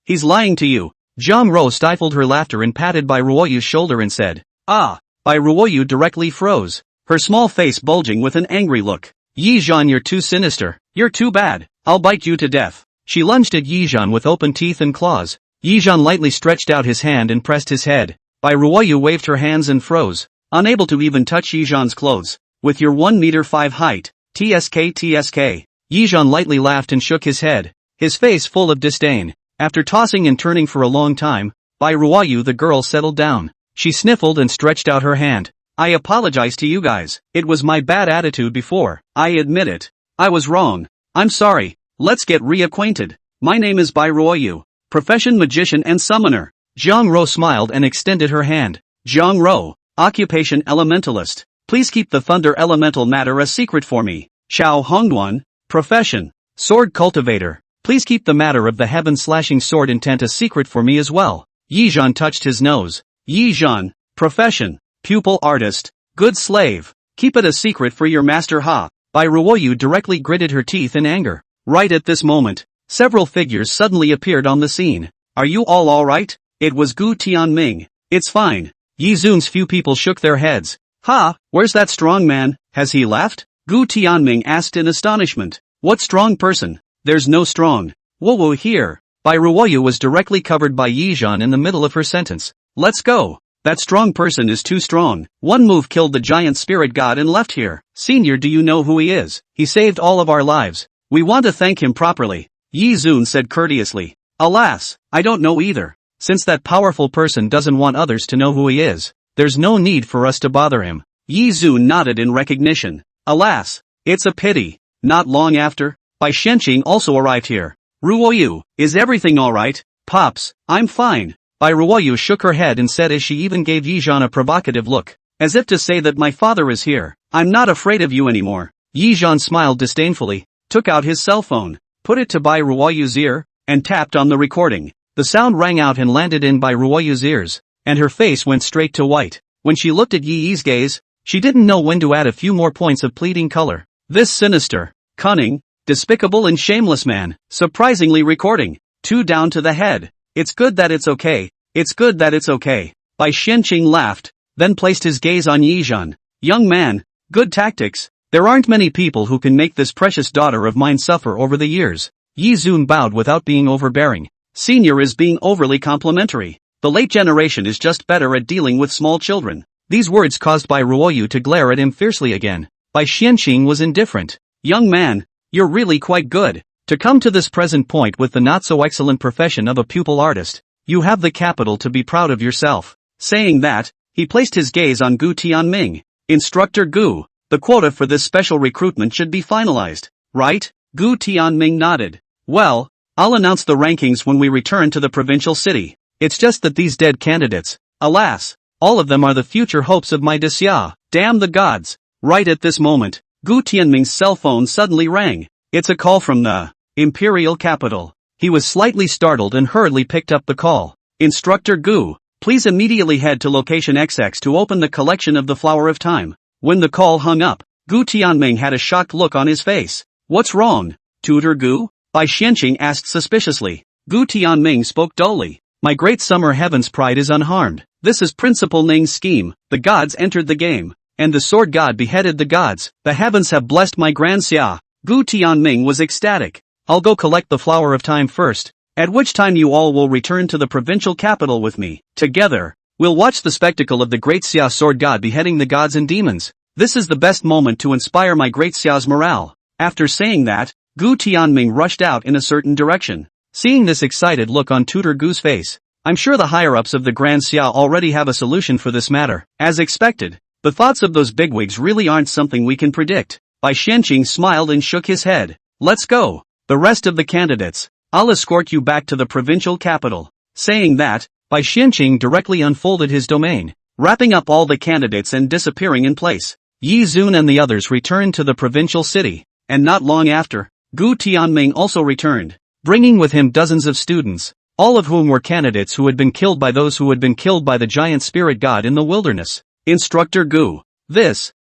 he's lying to you. Zhang Ro stifled her laughter and patted Bai Ruoyu's shoulder and said, Bai Ruoyu directly froze, her small face bulging with an angry look. Yi Zhan, you're too sinister. You're too bad. I'll bite you to death. She lunged at Yi Zhan with open teeth and claws. Yi Zhan lightly stretched out his hand and pressed his head. Bai Ruoyu waved her hands and froze, unable to even touch Yi Zhan's clothes. With your 1 meter 5 height, TSK. Yi Zhan lightly laughed and shook his head, his face full of disdain. After tossing and turning for a long time, Bai Ruoyu the girl settled down. She sniffled and stretched out her hand. I apologize to you guys. It was my bad attitude before. I admit it. I was wrong. I'm sorry. Let's get reacquainted. My name is Bai Ruoyu, profession magician and summoner. Zhang Ro smiled and extended her hand. Zhang Ro, occupation elementalist. Please keep the thunder elemental matter a secret for me. Xiao Hongduan, profession Sword cultivator. Please keep the matter of the heaven-slashing sword intent a secret for me as well. Yizhan touched his nose. Yizhan. Profession. Pupil artist. Good slave. Keep it a secret for your master ha. Bai Ruoyu directly gritted her teeth in anger. Right at this moment, several figures suddenly appeared on the scene. Are you all alright? It was Gu Tianming. It's fine. Yi Zun's few people shook their heads. Ha, where's that strong man? Has he left? Gu Tianming asked in astonishment. What strong person? There's no strong. Whoa here. Bai Ruoyu was directly covered by Yizhan in the middle of her sentence. Let's go. That strong person is too strong. One move killed the giant spirit god and left here. Senior, do you know who he is? He saved all of our lives. We want to thank him properly. Yi Zun said courteously. Alas, I don't know either. Since that powerful person doesn't want others to know who he is, there's no need for us to bother him. Yi Zun nodded in recognition. Alas, it's a pity. Not long after, Bai Shenqing also arrived here. Ruoyu, is everything alright? Pops, I'm fine. Bai Ruoyu shook her head and said as she even gave Yizhan a provocative look, as if to say that my father is here. I'm not afraid of you anymore. Yizhan smiled disdainfully, took out his cell phone, put it to Bai Ruoyu's ear, and tapped on the recording. The sound rang out and landed in Bai Ruoyu's ears, and her face went straight to white. When she looked at Yi Yi's gaze, she didn't know when to add a few more points of pleading color. This sinister, cunning, despicable and shameless man, surprisingly recording. 2 down to the head. It's good that it's okay. It's good that it's okay. Bai Shenqing laughed, then placed his gaze on Yizhan. Young man, good tactics. There aren't many people who can make this precious daughter of mine suffer over the years. Yi Zun bowed without being overbearing. Senior is being overly complimentary. The late generation is just better at dealing with small children. These words caused Bai Ruoyu to glare at him fiercely again. Bai Shenqing was indifferent. Young man, you're really quite good. To come to this present point with the not-so-excellent profession of a pupil artist, you have the capital to be proud of yourself. Saying that, he placed his gaze on Gu Tianming. Instructor Gu, the quota for this special recruitment should be finalized, right? Gu Tianming nodded. Well, I'll announce the rankings when we return to the provincial city. It's just that these dead candidates, alas, all of them are the future hopes of my Disya. Damn the gods. Right at this moment, Gu Tianming's cell phone suddenly rang. It's a call from the imperial capital. He was slightly startled and hurriedly picked up the call. Instructor Gu, please immediately head to location XX to open the collection of the Flower of Time. When the call hung up, Gu Tianming had a shocked look on his face. What's wrong? Tutor Gu? Bai Shenqing asked suspiciously. Gu Tianming spoke dully. My great summer heaven's pride is unharmed. This is Principal Ning's scheme. The gods entered the game, and the sword god beheaded the gods. The heavens have blessed my grand Xia. Gu Tianming was ecstatic. I'll go collect the Flower of Time first, at which time you all will return to the provincial capital with me. Together, we'll watch the spectacle of the great Xia sword god beheading the gods and demons. This is the best moment to inspire my great Xia's morale. After saying that, Gu Tianming rushed out in a certain direction. Seeing this excited look on Tutor Gu's face, I'm sure the higher-ups of the Grand Xia already have a solution for this matter. As expected, the thoughts of those bigwigs really aren't something we can predict. Bai Shenqing smiled and shook his head. Let's go. The rest of the candidates, I'll escort you back to the provincial capital. Saying that, Bai Shenqing directly unfolded his domain, wrapping up all the candidates and disappearing in place. Yi Zun and the others returned to the provincial city, and not long after, Gu Tianming also returned, bringing with him dozens of students, all of whom were candidates who had been killed by those who had been killed by the giant spirit god in the wilderness. Instructor Gu.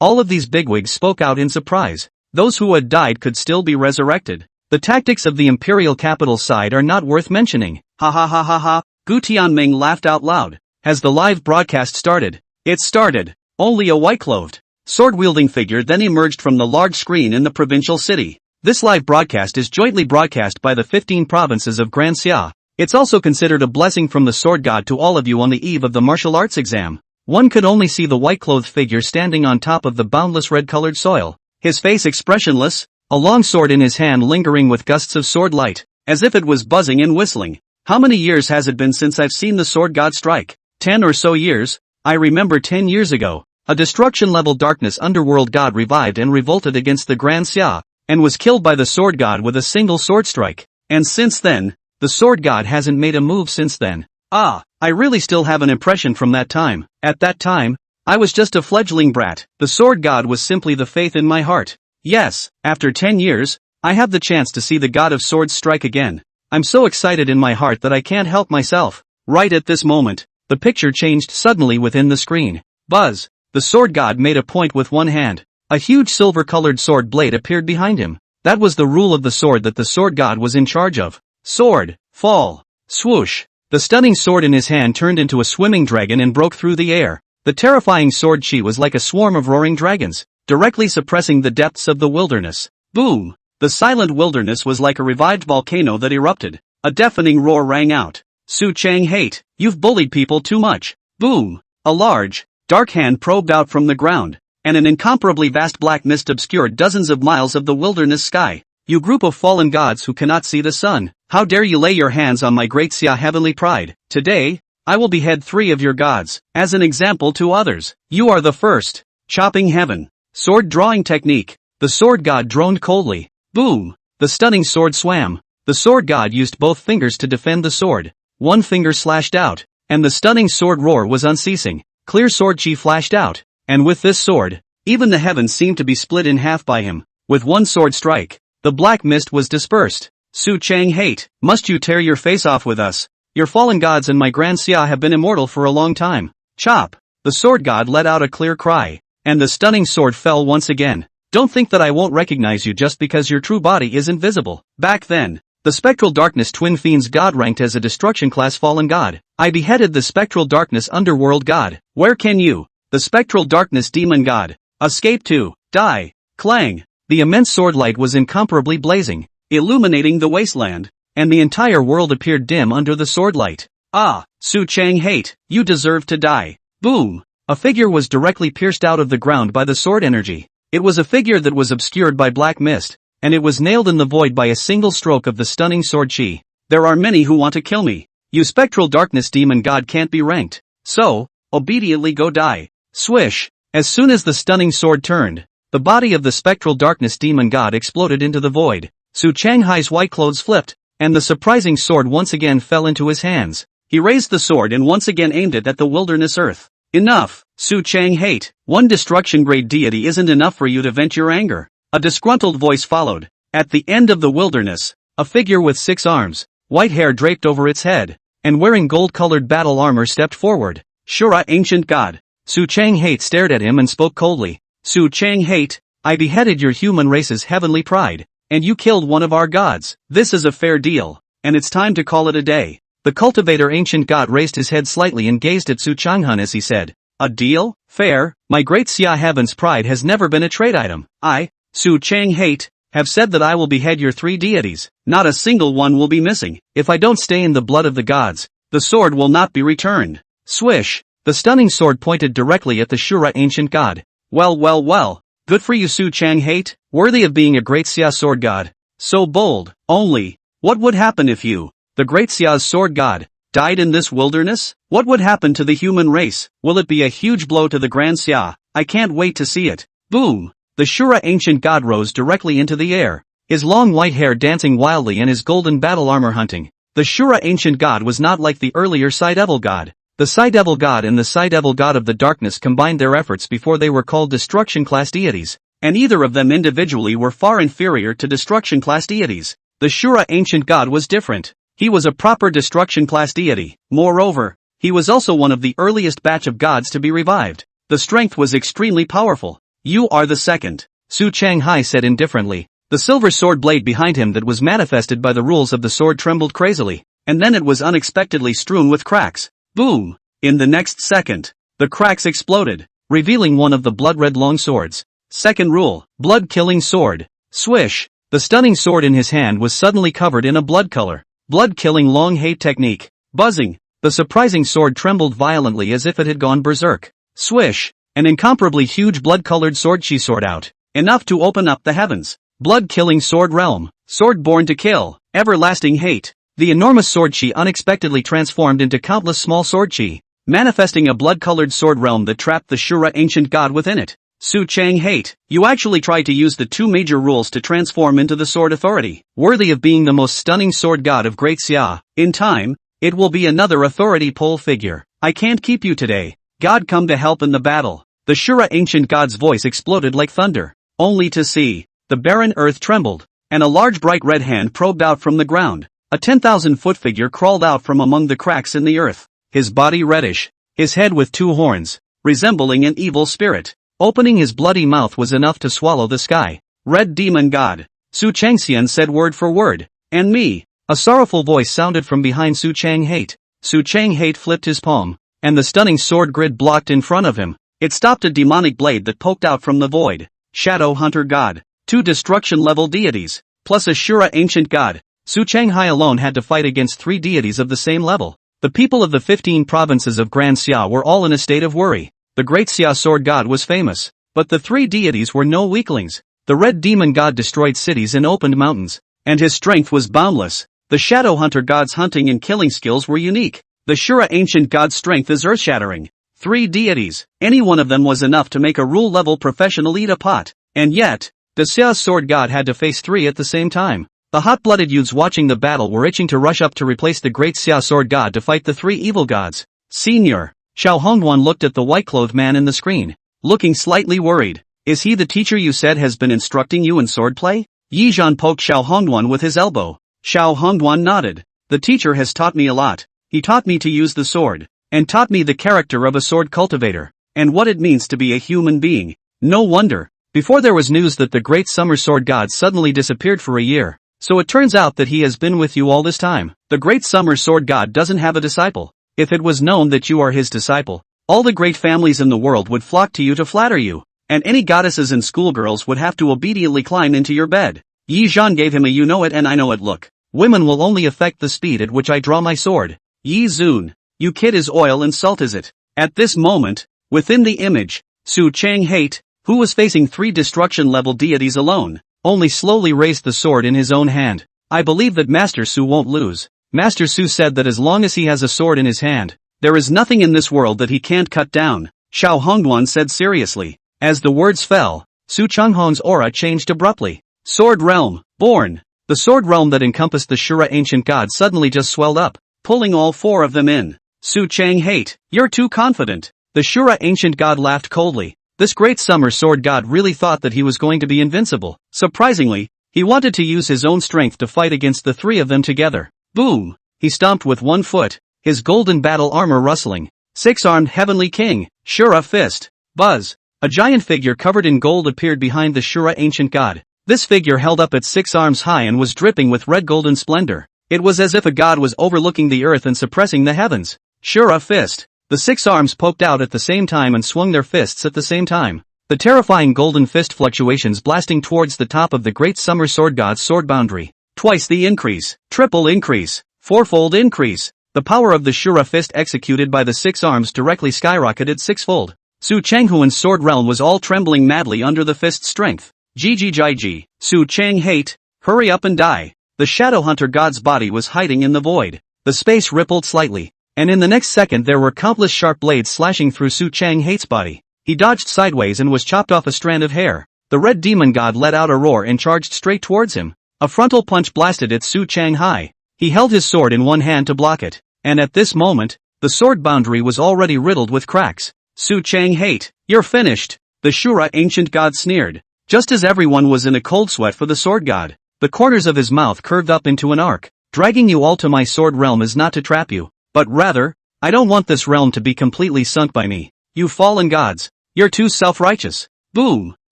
All of these bigwigs spoke out in surprise. Those who had died could still be resurrected. The tactics of the imperial capital side are not worth mentioning. Ha ha ha ha ha. Gu Tianming laughed out loud. Has the live broadcast started? It started. Only a white-clothed, sword-wielding figure then emerged from the large screen in the provincial city. This live broadcast is jointly broadcast by the 15 provinces of Grand Xia. It's also considered a blessing from the sword god to all of you on the eve of the martial arts exam. One could only see the white-clothed figure standing on top of the boundless red-colored soil, his face expressionless, a long sword in his hand lingering with gusts of sword light, as if it was buzzing and whistling. How many years has it been since I've seen the sword god strike? 10 or so years. I remember 10 years ago, a destruction-level darkness underworld god revived and revolted against the Grand Xia, and was killed by the sword god with a single sword strike. And since then, the sword god hasn't made a move since then. I really still have an impression from that time. At that time, I was just a fledgling brat. The sword god was simply the faith in my heart. Yes, after 10 years, I have the chance to see the god of swords strike again. I'm so excited in my heart that I can't help myself. Right at this moment, the picture changed suddenly within the screen. Buzz! The sword god made a point with one hand. A huge silver-colored sword blade appeared behind him. That was the rule of the sword that the sword god was in charge of. Sword, fall, swoosh. The stunning sword in his hand turned into a swimming dragon and broke through the air. The terrifying sword chi was like a swarm of roaring dragons, directly suppressing the depths of the wilderness. Boom! The silent wilderness was like a revived volcano that erupted. A deafening roar rang out. Su Chang hate, you've bullied people too much. Boom! A large, dark hand probed out from the ground, and an incomparably vast black mist obscured dozens of miles of the wilderness sky. You group of fallen gods who cannot see the sun, how dare you lay your hands on my great Xia heavenly pride? Today, I will behead 3 of your gods, as an example to others. You are the first. Chopping heaven. Sword drawing technique. The sword god droned coldly. Boom! The stunning sword swam. The sword god used both fingers to defend the sword. One finger slashed out, and the stunning sword roar was unceasing. Clear sword chi flashed out, and with this sword, even the heavens seemed to be split in half by him. With one sword strike, the black mist was dispersed. Su Chang hate, must you tear your face off with us? Your fallen gods and my grand Xia have been immortal for a long time. Chop! The sword god let out a clear cry, and the stunning sword fell once again. Don't think that I won't recognize you just because your true body isn't visible. Back then, the spectral darkness twin fiends god ranked as a destruction class fallen god. I beheaded the spectral darkness underworld god. Where can you, the spectral darkness demon god, escape to? Die! Clang! The immense sword light was incomparably blazing, illuminating the wasteland, and the entire world appeared dim under the sword light. Ah, Su Chang hate, you deserve to die. Boom! A figure was directly pierced out of the ground by the sword energy. It was a figure that was obscured by black mist, and it was nailed in the void by a single stroke of the stunning sword chi. There are many who want to kill me. You spectral darkness demon god can't be ranked. So, obediently go die. Swish! As soon as the stunning sword turned, the body of the spectral darkness demon god exploded into the void. Su Changhai's white clothes flipped, and the surprising sword once again fell into his hands. He raised the sword and once again aimed it at the wilderness earth. Enough, Su Chang hate, one destruction grade deity isn't enough for you to vent your anger. A disgruntled voice followed. At the end of the wilderness, a figure with 6 arms, white hair draped over its head, and wearing gold-colored battle armor stepped forward. Shura ancient god. Su Chang hate stared at him and spoke coldly. Su Chang hate, I beheaded your human race's heavenly pride, and you killed one of our gods. This is a fair deal, and it's time to call it a day. The cultivator ancient god raised his head slightly and gazed at Su Changhun as he said, a deal? Fair? My great Xia heaven's pride has never been a trade item. I, Su Chang hate, have said that I will behead your 3 deities. Not a single one will be missing. If I don't stain the blood of the gods, the sword will not be returned. Swish! The stunning sword pointed directly at the Shura ancient god. Well, good for you Su Chang hate, worthy of being a great Xia sword god. So bold. Only, what would happen if you, the great Xia's sword god, died in this wilderness? What would happen to the human race? Will it be a huge blow to the grand Xia? I can't wait to see it. Boom! The Shura ancient god rose directly into the air, his long white hair dancing wildly and his golden battle armor hunting. The Shura ancient god was not like the earlier Psy Devil god. The Psy Devil god and the Psy Devil god of the darkness combined their efforts before they were called destruction class deities, and either of them individually were far inferior to destruction class deities. The Shura ancient god was different. He was a proper destruction class deity. Moreover, he was also one of the earliest batch of gods to be revived. The strength was extremely powerful. You are the second, Su Changhai said indifferently. The silver sword blade behind him that was manifested by the rules of the sword trembled crazily, and then it was unexpectedly strewn with cracks. Boom! In the next second, the cracks exploded, revealing one of the blood-red long swords. Second rule, blood-killing sword. Swish! The stunning sword in his hand was suddenly covered in a blood color. Blood-killing long hate technique. Buzzing! The surprising sword trembled violently as if it had gone berserk. Swish! An incomparably huge blood-colored sword chi soared out, enough to open up the heavens. Blood-killing sword realm. Sword born to kill. Everlasting hate. The enormous sword chi unexpectedly transformed into countless small sword chi, manifesting a blood-colored sword realm that trapped the Shura ancient god within it. Su Chang hate, you actually tried to use the 2 major rules to transform into the sword authority, worthy of being the most stunning sword god of Great Xia. In time, it will be another authority pole figure. I can't keep you today. God come to help in the battle. The Shura ancient god's voice exploded like thunder, only to see the barren earth trembled, and a large bright red hand probed out from the ground. A 10,000-foot figure crawled out from among the cracks in the earth, his body reddish, his head with 2 horns, resembling an evil spirit. Opening his bloody mouth was enough to swallow the sky. Red Demon God. Su Changxian said word for word. And me. A sorrowful voice sounded from behind Su Chang Hate. Su Chang Hate flipped his palm, and the stunning sword grid blocked in front of him. It stopped a demonic blade that poked out from the void. Shadow Hunter God. 2 destruction-level deities, plus a Shura ancient god. Su Changhai alone had to fight against 3 deities of the same level. The people of the 15 provinces of Grand Xia were all in a state of worry. The great Xia sword god was famous, but the 3 deities were no weaklings. The red demon god destroyed cities and opened mountains, and his strength was boundless. The shadow hunter god's hunting and killing skills were unique. The Shura ancient god's strength is earth-shattering. 3 deities, any one of them was enough to make a rule-level professional eat a pot. And yet, the Xia sword god had to face 3 at the same time. The hot-blooded youths watching the battle were itching to rush up to replace the great Xia sword god to fight the 3 evil gods. Senior. Xiao Hongduan looked at the white-clothed man in the screen, looking slightly worried. Is he the teacher you said has been instructing you in swordplay? Yi Zhan poked Xiao Hongduan with his elbow. Xiao Hongduan nodded. The teacher has taught me a lot. He taught me to use the sword, and taught me the character of a sword cultivator, and what it means to be a human being. No wonder. Before there was news that the great summer sword god suddenly disappeared for a year. So it turns out that he has been with you all this time. The great summer sword god doesn't have a disciple. If it was known that you are his disciple, all the great families in the world would flock to you to flatter you, and any goddesses and schoolgirls would have to obediently climb into your bed. Yi Zhan gave him a you know it and I know it look. Women will only affect the speed at which I draw my sword. Yi Zun, you kid is oil and salt is it? At this moment, within the image, Su Chang Hate, who was facing 3 destruction-level deities alone, only slowly raised the sword in his own hand. I believe that Master Su won't lose. Master Su said that as long as he has a sword in his hand, there is nothing in this world that he can't cut down, Xiao Hongduan said seriously. As the words fell, Su Changhong's aura changed abruptly. Sword Realm, born. The sword realm that encompassed the Shura ancient god suddenly just swelled up, pulling all 4 of them in. Su Chang Hate, you're too confident. The Shura ancient god laughed coldly. This great summer sword god really thought that he was going to be invincible. Surprisingly, he wanted to use his own strength to fight against the 3 of them together. Boom! He stomped with 1 foot, his golden battle armor rustling. 6-armed heavenly king, Shura fist. Buzz! A giant figure covered in gold appeared behind the Shura ancient god. This figure held up its 6 arms high and was dripping with red golden splendor. It was as if a god was overlooking the earth and suppressing the heavens. Shura fist. The 6 arms poked out at the same time and swung their fists at the same time. The terrifying golden fist fluctuations blasting towards the top of the great summer sword god's sword boundary. Twice the increase, triple increase, 4-fold increase. The power of the Shura fist executed by the 6 arms directly skyrocketed 6-fold. Su Changhuan's sword realm was all trembling madly under the fist's strength. Ji, Su Chang Hate, hurry up and die. The shadow hunter god's body was hiding in the void. The space rippled slightly, and in the next second there were countless sharp blades slashing through Su Chang Hate's body. He dodged sideways and was chopped off a strand of hair. The red demon god let out a roar and charged straight towards him. A frontal punch blasted at Su Chang Hai. He held his sword in one hand to block it, and at this moment, the sword boundary was already riddled with cracks. Su Chang Hate, you're finished. The Shura ancient god sneered. Just as everyone was in a cold sweat for the sword god, the corners of his mouth curved up into an arc. Dragging you all to my sword realm is not to trap you, but rather, I don't want this realm to be completely sunk by me. You fallen gods, you're too self-righteous. Boom!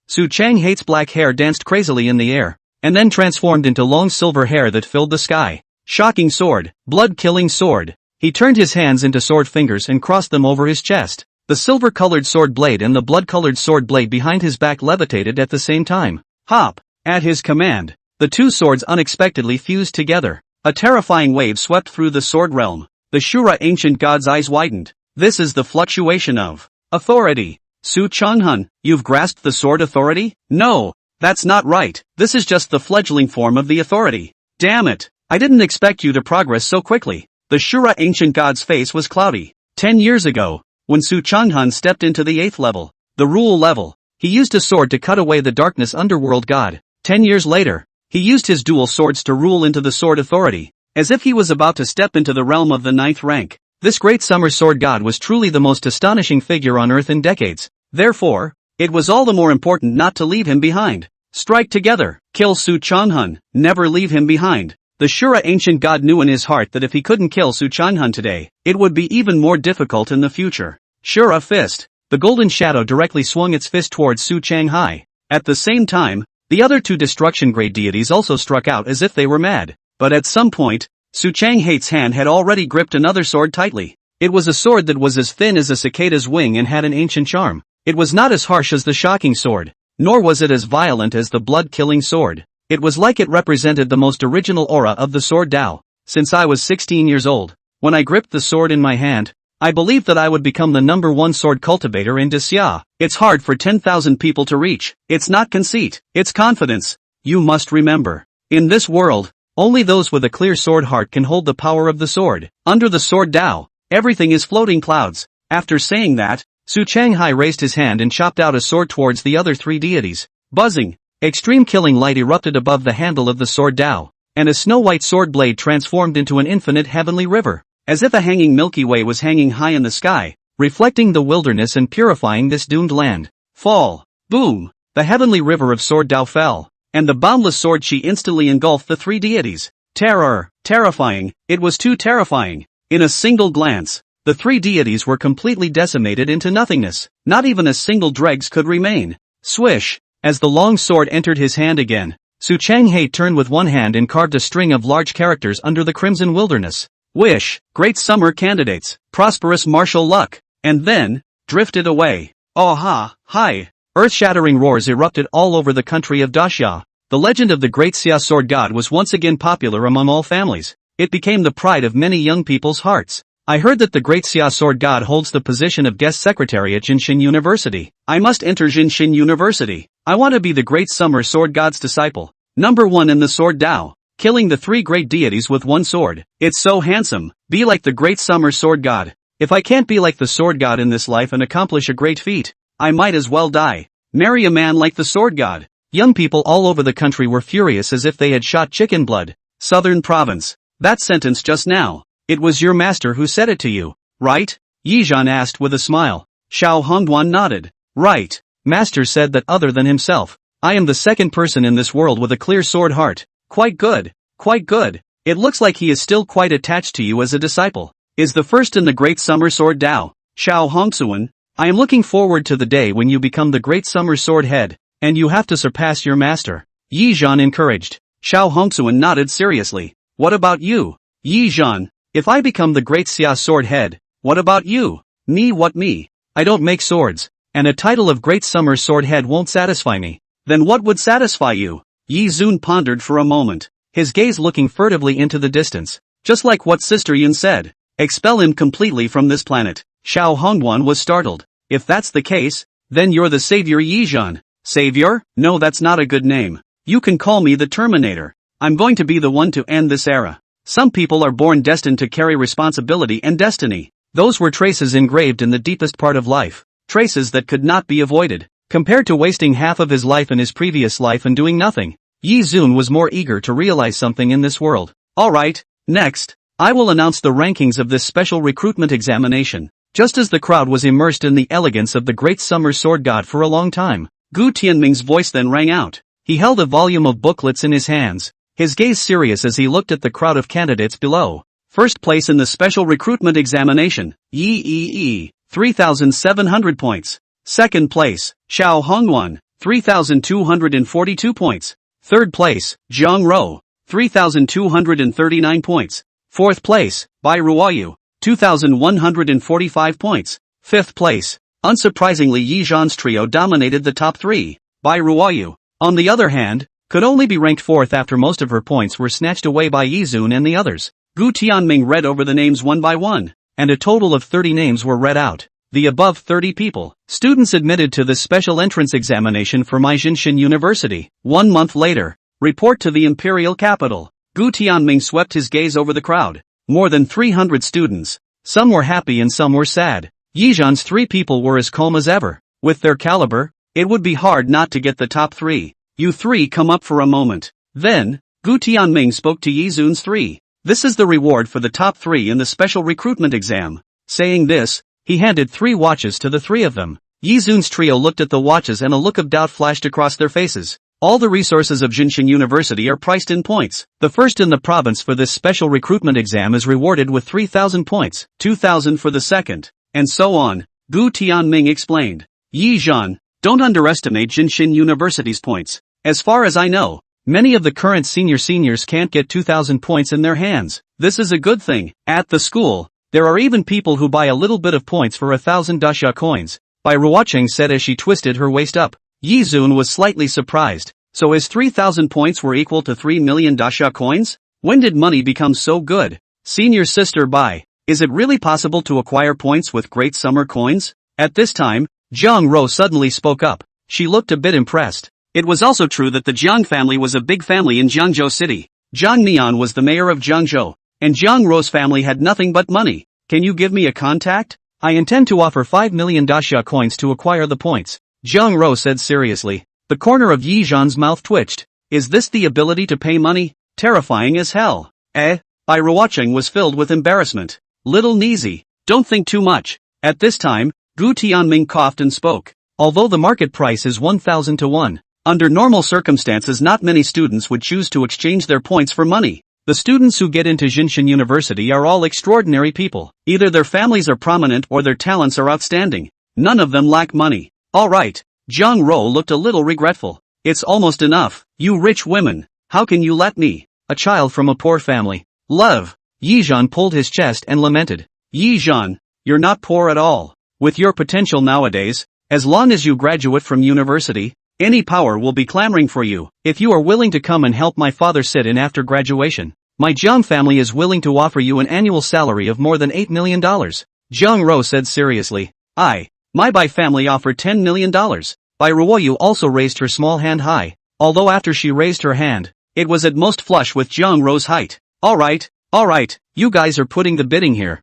Su Chang Hate's black hair danced crazily in the air, and then transformed into long silver hair that filled the sky. Shocking sword, blood-killing sword. He turned his hands into sword fingers and crossed them over his chest. The silver-colored sword blade and the blood-colored sword blade behind his back levitated at the same time. Hop! At his command, the 2 swords unexpectedly fused together. A terrifying wave swept through the sword realm. The Shura ancient god's eyes widened. This is the fluctuation of authority. Su Changhun, you've grasped the sword authority? No, that's not right. This is just the fledgling form of the authority. Damn it, I didn't expect you to progress so quickly. The Shura ancient god's face was cloudy. 10 years ago, when Su Changhun stepped into the 8th level, the rule level, he used a sword to cut away the darkness underworld god. 10 years later, he used his dual swords to rule into the sword authority, as if he was about to step into the realm of the 9th rank. This great summer sword god was truly the most astonishing figure on earth in decades. Therefore, it was all the more important not to leave him behind. Strike together. Kill Su Changhun. Never leave him behind. The Shura ancient god knew in his heart that if he couldn't kill Su Changhun today, it would be even more difficult in the future. Shura fist. The golden shadow directly swung its fist towards Su Changhai. At the same time, the other two destruction grade deities also struck out as if they were mad. But at some point, Su Changhai's hand had already gripped another sword tightly. It was a sword that was as thin as a cicada's wing and had an ancient charm. It was not as harsh as the shocking sword, nor was it as violent as the blood-killing sword. It was like it represented the most original aura of the sword Tao. Since I was 16 years old, when I gripped the sword in my hand, I believed that I would become the #1 sword cultivator in Xia. It's hard for 10,000 people to reach. It's not conceit, it's confidence. You must remember, in this world, only those with a clear sword heart can hold the power of the sword. Under the sword Tao, everything is floating clouds. After saying that, Su Changhai raised his hand and chopped out a sword towards the other three deities. Buzzing, extreme killing light erupted above the handle of the sword Tao, and a snow-white sword blade transformed into an infinite heavenly river, as if a hanging Milky Way was hanging high in the sky, reflecting the wilderness and purifying this doomed land. Fall. Boom. The heavenly river of sword Tao fell, and the boundless sword chi instantly engulfed the three deities. Terror. Terrifying. It was too terrifying. In a single glance, the three deities were completely decimated into nothingness. Not even a single dregs could remain. Swish. As the long sword entered his hand again, Su Changhai turned with one hand and carved a string of large characters under the crimson wilderness. Wish, great summer candidates, prosperous martial luck, and then, drifted away. Oh ha, hi. Earth-shattering roars erupted all over the country of Daxia. The legend of the great Xia sword god was once again popular among all families. It became the pride of many young people's hearts. I heard that the great Xia sword god holds the position of guest secretary at Jinshin University. I must enter Jinshin University. I want to be the great summer sword god's disciple. #1 in the sword Tao, killing the three great deities with one sword. It's so handsome. Be like the great summer sword god. If I can't be like the sword god in this life and accomplish a great feat, I might as well die. Marry a man like the sword god. Young people all over the country were furious as if they had shot chicken blood. Southern province. That sentence just now. It was your master who said it to you, right? Yizhan asked with a smile. Xiao Hongduan nodded. Right. Master said that other than himself, I am the second person in this world with a clear sword heart. Quite good. Quite good. It looks like he is still quite attached to you as a disciple. Is the first in the great summer sword Tao. Xiao Hongsuan. I am looking forward to the day when you become the great summer sword head, and you have to surpass your master. Yizhan encouraged. Xiao Hongsuan nodded seriously. What about you? Yizhan. If I become the great Xia sword head, what about you? Me what me? I don't make swords, and a title of great summer sword head won't satisfy me. Then what would satisfy you? Yi Zun pondered for a moment, his gaze looking furtively into the distance. Just like what Sister Yun said, expel him completely from this planet. Xiao Hongduan was startled. If that's the case, then you're the savior Yizhan. Savior? No, that's not a good name. You can call me the Terminator. I'm going to be the one to end this era. Some people are born destined to carry responsibility and destiny. Those were traces engraved in the deepest part of life. Traces that could not be avoided. Compared to wasting half of his life in his previous life and doing nothing, Yi Zun was more eager to realize something in this world. Alright, next, I will announce the rankings of this special recruitment examination. Just as the crowd was immersed in the elegance of the great summer sword god for a long time, Gu Tianming's voice then rang out. He held a volume of booklets in his hands, his gaze serious as he looked at the crowd of candidates below. First place in the special recruitment examination, Yi, 3,700 points. Second place, Xiao Hongwan, 3,242 points. Third place, Zhang Rou, 3,239 points. Fourth place, Bai Ruoyu, 2,145 points. Fifth place, unsurprisingly Yizhan's trio dominated the top three. Bai Ruoyu, on the other hand, could only be ranked fourth after most of her points were snatched away by Yizun and the others. Gu Tianming read over the names one by one, and a total of 30 names were read out. The above 30 people, students admitted to this special entrance examination for Jinshin University. 1 month later, report to the imperial capital. Gu Tianming swept his gaze over the crowd. More than 300 students. Some were happy and some were sad. Yizhan's 3 people were as calm as ever. With their caliber, it would be hard not to get the top 3. You 3 come up for a moment. Then, Gu Tianming spoke to Yizun's 3. This is the reward for the top 3 in the special recruitment exam. Saying this, he handed 3 watches to the 3 of them. Yizun's trio looked at the watches and a look of doubt flashed across their faces. All the resources of Jinshin University are priced in points. The first in the province for this special recruitment exam is rewarded with 3,000 points, 2,000 for the second, and so on, Gu Tianming explained. Yi Zhan, don't underestimate Jinshin University's points. As far as I know, many of the current seniors can't get 2,000 points in their hands. This is a good thing. At the school, there are even people who buy a little bit of points for 1,000 dasha coins, Bai Ruoqing said as she twisted her waist up. Yi Zun was slightly surprised. So his 3,000 points were equal to 3 million dasha coins? When did money become so good? Senior sister Bai, is it really possible to acquire points with great summer coins? At this time, Jiang Ro suddenly spoke up. She looked a bit impressed. It was also true that the Jiang family was a big family in Jiangzhou City. Jiang Nian was the mayor of Jiangzhou, and Jiang Ro's family had nothing but money. Can you give me a contact? I intend to offer 5 million dasha coins to acquire the points, Jiang Ro said seriously. The corner of Yi Zhan's mouth twitched. Is this the ability to pay money? Terrifying as hell. Bai Ruoqing was filled with embarrassment. Little Nizi, don't think too much. At this time, Gu Tianming coughed and spoke. Although the market price is 1,000 to 1, under normal circumstances not many students would choose to exchange their points for money. The students who get into Jinshin University are all extraordinary people. Either their families are prominent or their talents are outstanding. None of them lack money. Alright. Jiang Ro looked a little regretful. It's almost enough. You rich women. How can you let me, a child from a poor family, love? Yi Zhan pulled his chest and lamented. Yi Zhan, you're not poor at all. With your potential nowadays, as long as you graduate from university, any power will be clamoring for you. If you are willing to come and help my father sit in after graduation, my Jiang family is willing to offer you an annual salary of more than $8 million. Jiang Ro said seriously. My Bai family offered $10 million. Bai Ruoyu also raised her small hand high, although after she raised her hand, it was at most flush with Jiang Ro's height. Alright, you guys are putting the bidding here.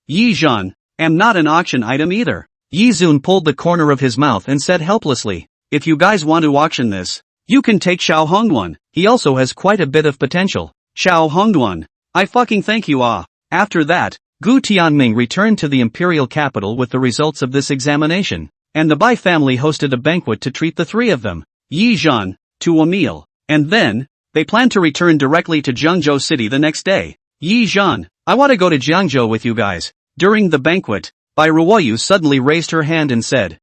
Yi Zhan, am not an auction item either. Yi Zun pulled the corner of his mouth and said helplessly. If you guys want to auction this, you can take Xiao Hongduan. He also has quite a bit of potential. Xiao Hongduan. I fucking thank you After that, Gu Tianming returned to the imperial capital with the results of this examination, and the Bai family hosted a banquet to treat the three of them, Yi Zhan, to a meal, and then, they planned to return directly to Jiangzhou City the next day. Yi Zhan, I want to go to Jiangzhou with you guys. During the banquet, Bai Ruoyu suddenly raised her hand and said,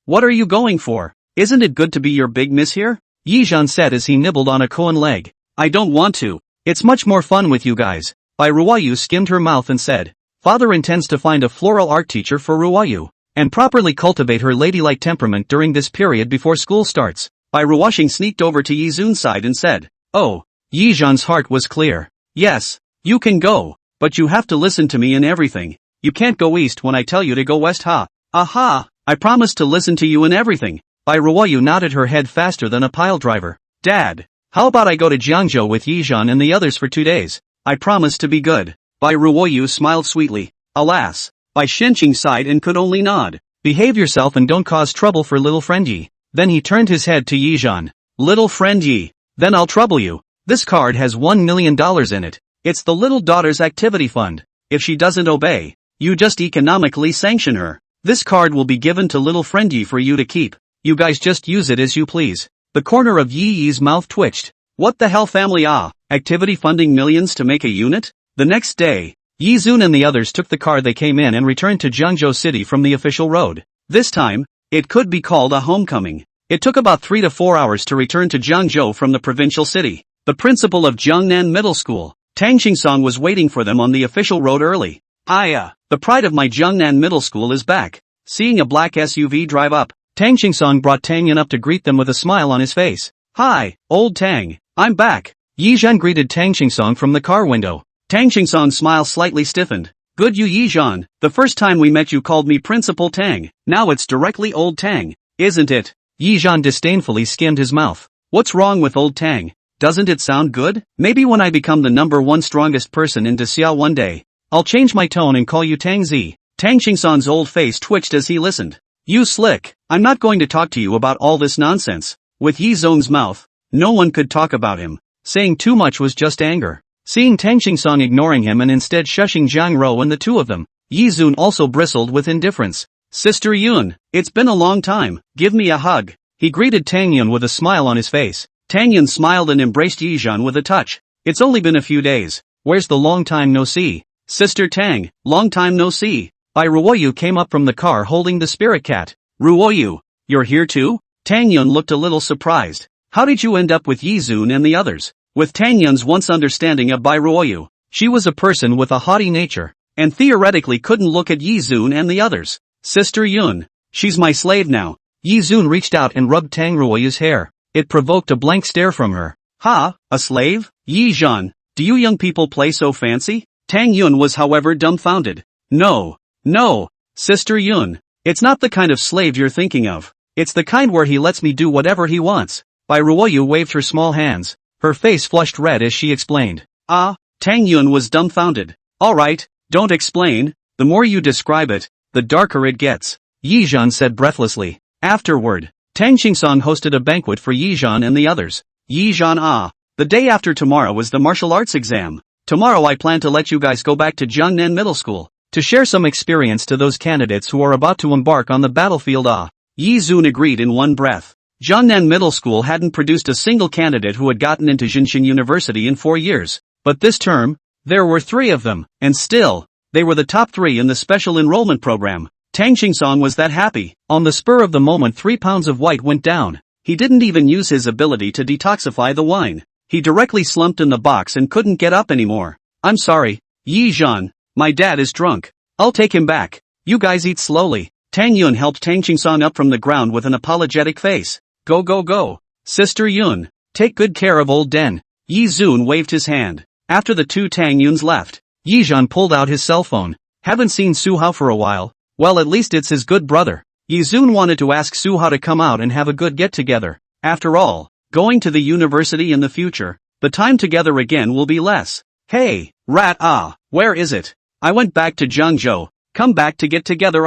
what are you going for? Isn't it good to be your big miss here? Yi Zhan said as he nibbled on a koan leg. I don't want to. It's much more fun with you guys. Bai Ruoyu skimmed her mouth and said, Father intends to find a floral art teacher for Ruoyu, and properly cultivate her ladylike temperament during this period before school starts. Bai Ruoqing sneaked over to Yi Zun's side and said, Oh. Yi Zhan's heart was clear. Yes, you can go, but you have to listen to me in everything. You can't go east when I tell you to go west Aha, I promise to listen to you in everything. Bai Ruoyu nodded her head faster than a pile driver. Dad, how about I go to Jiangzhou with Yi Zhan and the others for 2 days? I promise to be good. Bai Ruoyu smiled sweetly. Alas, Bai Shenqing sighed and could only nod. Behave yourself and don't cause trouble for little friend Yi. Then he turned his head to Yi Zhan. Little friend Yi, then I'll trouble you. This card has $1 million in it. It's the little daughter's activity fund. If she doesn't obey, you just economically sanction her. This card will be given to little friend Yi for you to keep. You guys just use it as you please. The corner of Yi Yi's mouth twitched. What the hell family activity funding millions to make a unit? The next day, Yi Zun and the others took the car they came in and returned to Jiangzhou City from the official road. This time, it could be called a homecoming. It took about 3 to 4 hours to return to Jiangzhou from the provincial city. The principal of Jiangnan Middle School, Tang Xingsong, was waiting for them on the official road early. The pride of my Jiangnan Middle School is back. Seeing a black SUV drive up, Tang Xingsong brought Tang Yin up to greet them with a smile on his face. Hi, old Tang, I'm back. Yi Zhan greeted Tang Xingsong from the car window. Tang Xingsong's smile slightly stiffened. Good you Yi Zhan, the first time we met you called me Principal Tang, now it's directly old Tang, isn't it? Yi Zhan disdainfully skimmed his mouth. What's wrong with old Tang? Doesn't it sound good? Maybe when I become the #1 strongest person in Dexiao one day, I'll change my tone and call you Tang Zi. Tang Xingsong's old face twitched as he listened. You slick, I'm not going to talk to you about all this nonsense. With Yi Zong's mouth, no one could talk about him. Saying too much was just anger. Seeing Tang Xingsong ignoring him and instead shushing Jiang Ro and the two of them, Yi Zun also bristled with indifference. Sister Yun, it's been a long time, give me a hug. He greeted Tang Yun with a smile on his face. Tang Yun smiled and embraced Yizhan with a touch. It's only been a few days. Where's the long time no see? Sister Tang, long time no see. Bai Ruoyu came up from the car holding the spirit cat. Ruoyu, you're here too? Tang Yun looked a little surprised. How did you end up with Yizun and the others? With Tang Yun's once understanding of Bai Ruoyu, she was a person with a haughty nature, and theoretically couldn't look at Yizun and the others. Sister Yun, she's my slave now. Yizun reached out and rubbed Tang Ruoyu's hair. It provoked a blank stare from her. Ha, a slave? Yizhan, do you young people play so fancy? Tang Yun was however dumbfounded. No, Sister Yun, it's not the kind of slave you're thinking of. It's the kind where he lets me do whatever he wants. Bai Ruoyu waved her small hands. Her face flushed red as she explained. Ah, Tang Yun was dumbfounded. Alright, don't explain, the more you describe it, the darker it gets. Yizhan said breathlessly. Afterward, Tang Qingsong hosted a banquet for Yizhan and the others. Yizhan, the day after tomorrow is the martial arts exam. Tomorrow I plan to let you guys go back to Jiangnan Middle School, to share some experience to those candidates who are about to embark on the battlefield. Yizun agreed in one breath. Jiangnan Middle School hadn't produced a single candidate who had gotten into Jinshin University in 4 years, but this term, there were 3 of them, and still, they were the top 3 in the special enrollment program. Tang Qingsong was that happy. On the spur of the moment 3 pounds of white went down. He didn't even use his ability to detoxify the wine. He directly slumped in the box and couldn't get up anymore. I'm sorry, Yizhan, my dad is drunk. I'll take him back. You guys eat slowly. Tang Yun helped Tang Qingsong up from the ground with an apologetic face. Go. Sister Yun, take good care of old Den. Yizun waved his hand. After the 2 Tang Yuns left, Yizhan pulled out his cell phone. Haven't seen Su Hao for a while. Well, at least it's his good brother. Yizun wanted to ask Su Hao to come out and have a good get-together. After all, going to the university in the future, the time together again will be less. Hey, rat where is it? I went back to Zhengzhou. Come back to get together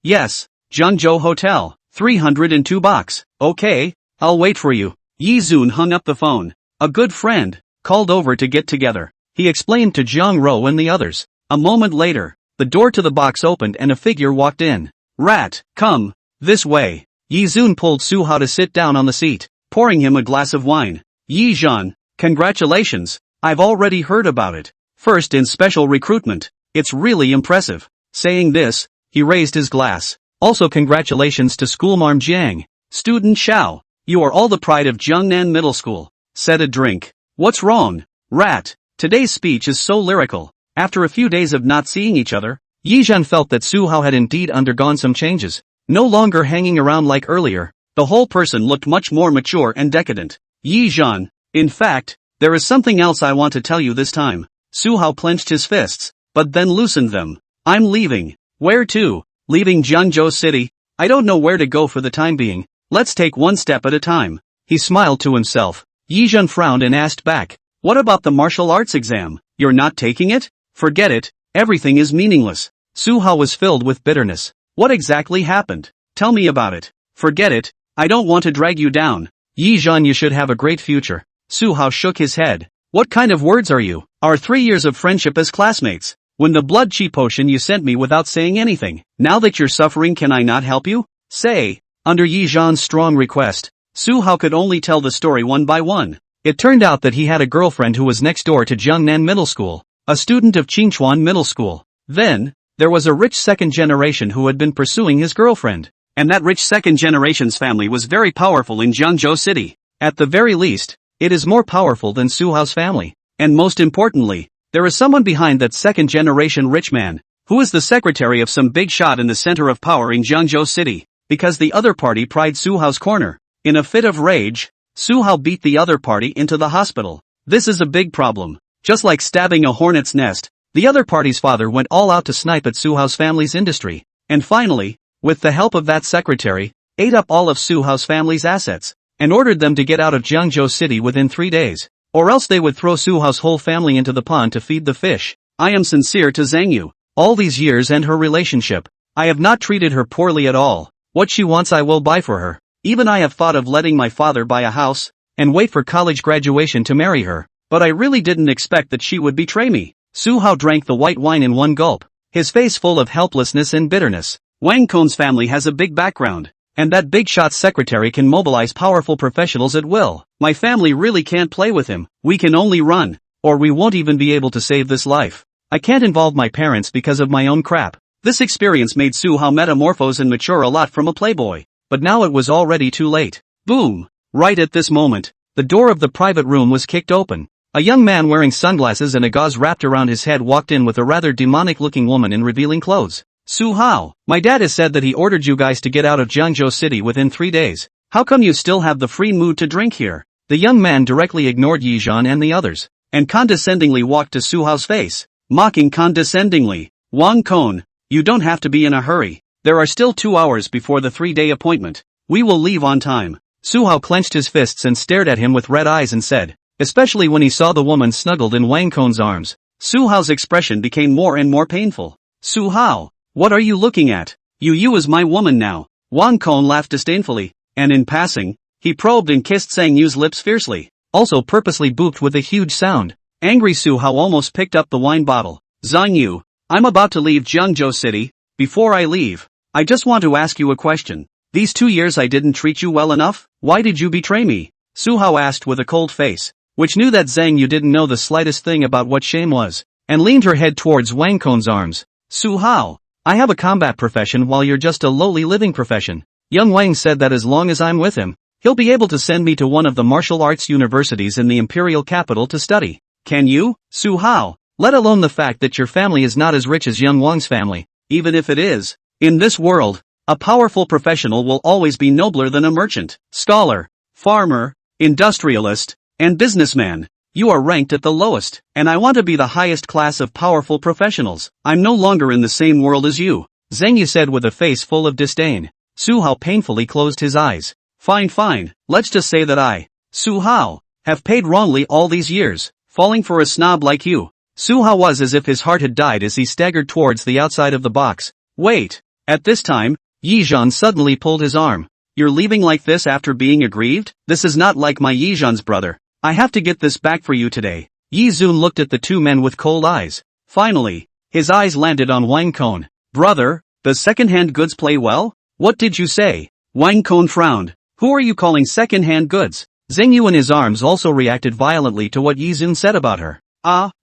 Yes, Zhengzhou Hotel, 302 box. Okay, I'll wait for you. Yizun hung up the phone. A good friend, called over to get together. He explained to Zhang Ro and the others. A moment later, the door to the box opened and a figure walked in. Rat, come, this way. Yizun pulled Su Hao to sit down on the seat, pouring him a glass of wine. Yizhan, congratulations, I've already heard about it. First in special recruitment, it's really impressive. Saying this, he raised his glass. Also congratulations to schoolmarm Jiang. Student Xiao, you are all the pride of Jiangnan Middle School. Said a drink. What's wrong? Rat, today's speech is so lyrical. After a few days of not seeing each other, Yizhan felt that Su Hao had indeed undergone some changes. No longer hanging around like earlier, the whole person looked much more mature and decadent. Yizhan, in fact, there is something else I want to tell you this time. Su Hao clenched his fists, but then loosened them. I'm leaving. Where to? Leaving Jiangzhou City? I don't know where to go for the time being. Let's take one step at a time. He smiled to himself. Yizhan frowned and asked back. What about the martial arts exam? You're not taking it? Forget it. Everything is meaningless. Su Hao was filled with bitterness. What exactly happened? Tell me about it. Forget it. I don't want to drag you down. Yizhan, you should have a great future. Su Hao shook his head. What kind of words are you? Our 3 years of friendship as classmates. When the blood chi potion you sent me without saying anything. Now that you're suffering, can I not help you? Say. Under Yizhan's strong request, Su Hao could only tell the story one by one. It turned out that he had a girlfriend who was next door to Jiangnan Middle School, a student of Qingchuan Middle School. Then, there was a rich second generation who had been pursuing his girlfriend. And that rich second generation's family was very powerful in Jiangzhou City. At the very least, it is more powerful than Su Hao's family. And most importantly, there is someone behind that second generation rich man, who is the secretary of some big shot in the center of power in Jiangzhou City, because the other party pried Su Hao's corner. In a fit of rage, Su Hao beat the other party into the hospital. This is a big problem. Just like stabbing a hornet's nest, the other party's father went all out to snipe at Su Hao's family's industry. And finally, with the help of that secretary, ate up all of Su Hao's family's assets, and ordered them to get out of Jiangzhou City within 3 days. Or else they would throw Su Hao's whole family into the pond to feed the fish. I am sincere to Zhang Yu. All these years and her relationship, I have not treated her poorly at all. What she wants I will buy for her. Even I have thought of letting my father buy a house, and wait for college graduation to marry her. But I really didn't expect that she would betray me. Su Hao drank the white wine in one gulp, his face full of helplessness and bitterness. Wang Kong's family has a big background. And that big shot secretary can mobilize powerful professionals at will. My family really can't play with him. We can only run. Or we won't even be able to save this life. I can't involve my parents because of my own crap. This experience made Su Hao metamorphose and mature a lot from a playboy. But now it was already too late. Boom! Right at this moment, the door of the private room was kicked open. A young man wearing sunglasses and a gauze wrapped around his head walked in with a rather demonic-looking woman in revealing clothes. Su Hao, my dad has said that he ordered you guys to get out of Jiangzhou City within 3 days. How come you still have the free mood to drink here? The young man directly ignored Yi Zhan and the others, and condescendingly walked to Su Hao's face, mocking condescendingly. Wang Kong, you don't have to be in a hurry. There are still 2 hours before the 3-day appointment. We will leave on time. Su Hao clenched his fists and stared at him with red eyes and said, especially when he saw the woman snuggled in Wang Kong's arms. Su Hao's expression became more and more painful. Su Hao, what are you looking at? You is my woman now. Wang Kong laughed disdainfully, and in passing, he probed and kissed Zhang Yu's lips fiercely, also purposely booped with a huge sound. Angry Su Hao almost picked up the wine bottle. Zhang Yu, I'm about to leave Jiangzhou City. Before I leave, I just want to ask you a question. These 2 years I didn't treat you well enough? Why did you betray me? Su Hao asked with a cold face, which knew that Zhang Yu didn't know the slightest thing about what shame was, and leaned her head towards Wang Kong's arms. Su Hao, I have a combat profession while you're just a lowly living profession. Young Wang said that as long as I'm with him, he'll be able to send me to one of the martial arts universities in the imperial capital to study. Can you, Su Hao? Let alone the fact that your family is not as rich as young Wang's family. Even if it is, in this world, a powerful professional will always be nobler than a merchant, scholar, farmer, industrialist, and businessman. You are ranked at the lowest, and I want to be the highest class of powerful professionals. I'm no longer in the same world as you, Zhang Yu said with a face full of disdain. Su Hao painfully closed his eyes. Fine, let's just say that I, Su Hao, have paid wrongly all these years, falling for a snob like you. Su Hao was as if his heart had died as he staggered towards the outside of the box. Wait! At this time, Yi Zhan suddenly pulled his arm. You're leaving like this after being aggrieved? This is not like my Yi Zhan's brother. I have to get this back for you today. Yi Zun looked at the two men with cold eyes. Finally, his eyes landed on Wang Kong. Brother, does second-hand goods play well? What did you say? Wang Kong frowned. Who are you calling second-hand goods? Zheng Yu in his arms also reacted violently to what Yi Zun said about her.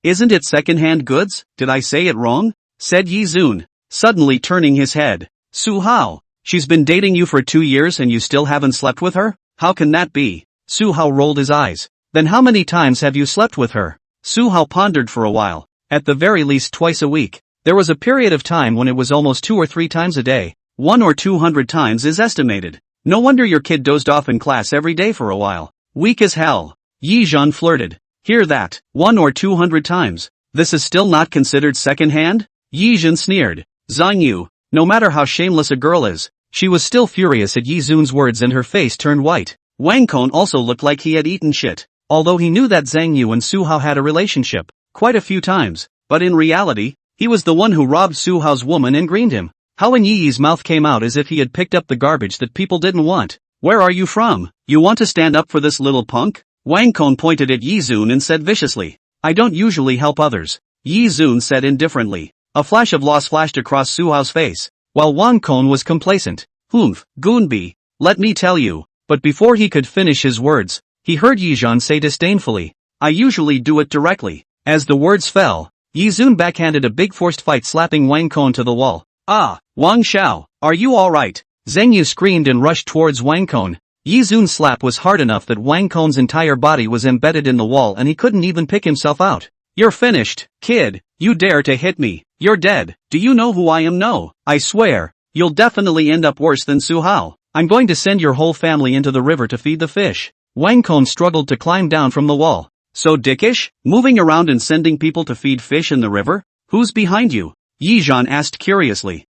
Isn't it second-hand goods? Did I say it wrong? Said Yi Zun, suddenly turning his head. Su Hao, she's been dating you for 2 years and you still haven't slept with her? How can that be? Su Hao rolled his eyes. Then how many times have you slept with her? Su Hao pondered for a while. At the very least twice a week. There was a period of time when it was almost 2 or 3 times a day. 100 or 200 times is estimated. No wonder your kid dozed off in class every day for a while. Weak as hell. Yi Zhan flirted. Hear that? 100 or 200 times. This is still not considered second-hand? Yi Zhan sneered. Zhang Yu, no matter how shameless a girl is, she was still furious at Yi Zun's words and her face turned white. Wang Kong also looked like he had eaten shit. Although he knew that Zhang Yu and Su Hao had a relationship, quite a few times, but in reality, he was the one who robbed Su Hao's woman and greened him. How in Yi's mouth came out as if he had picked up the garbage that people didn't want. Where are you from? You want to stand up for this little punk? Wang Kong pointed at Yi Zun and said viciously. I don't usually help others. Yi Zun said indifferently. A flash of loss flashed across Su Hao's face, while Wang Kong was complacent. Goonbi, let me tell you. But before he could finish his words, he heard Yi Zhan say disdainfully, I usually do it directly. As the words fell, Yi Zun backhanded a big forced fight slapping Wang Kong to the wall. Wang Xiao, are you alright? Zheng Yu screamed and rushed towards Wang Kong. Yi Zun's slap was hard enough that Wang Kong's entire body was embedded in the wall and he couldn't even pick himself out. You're finished, kid. You dare to hit me. You're dead. Do you know who I am? No. I swear, you'll definitely end up worse than Su Hao. I'm going to send your whole family into the river to feed the fish. Wang Kong struggled to climb down from the wall. So dickish? Moving around and sending people to feed fish in the river? Who's behind you? Yi Zhan asked curiously.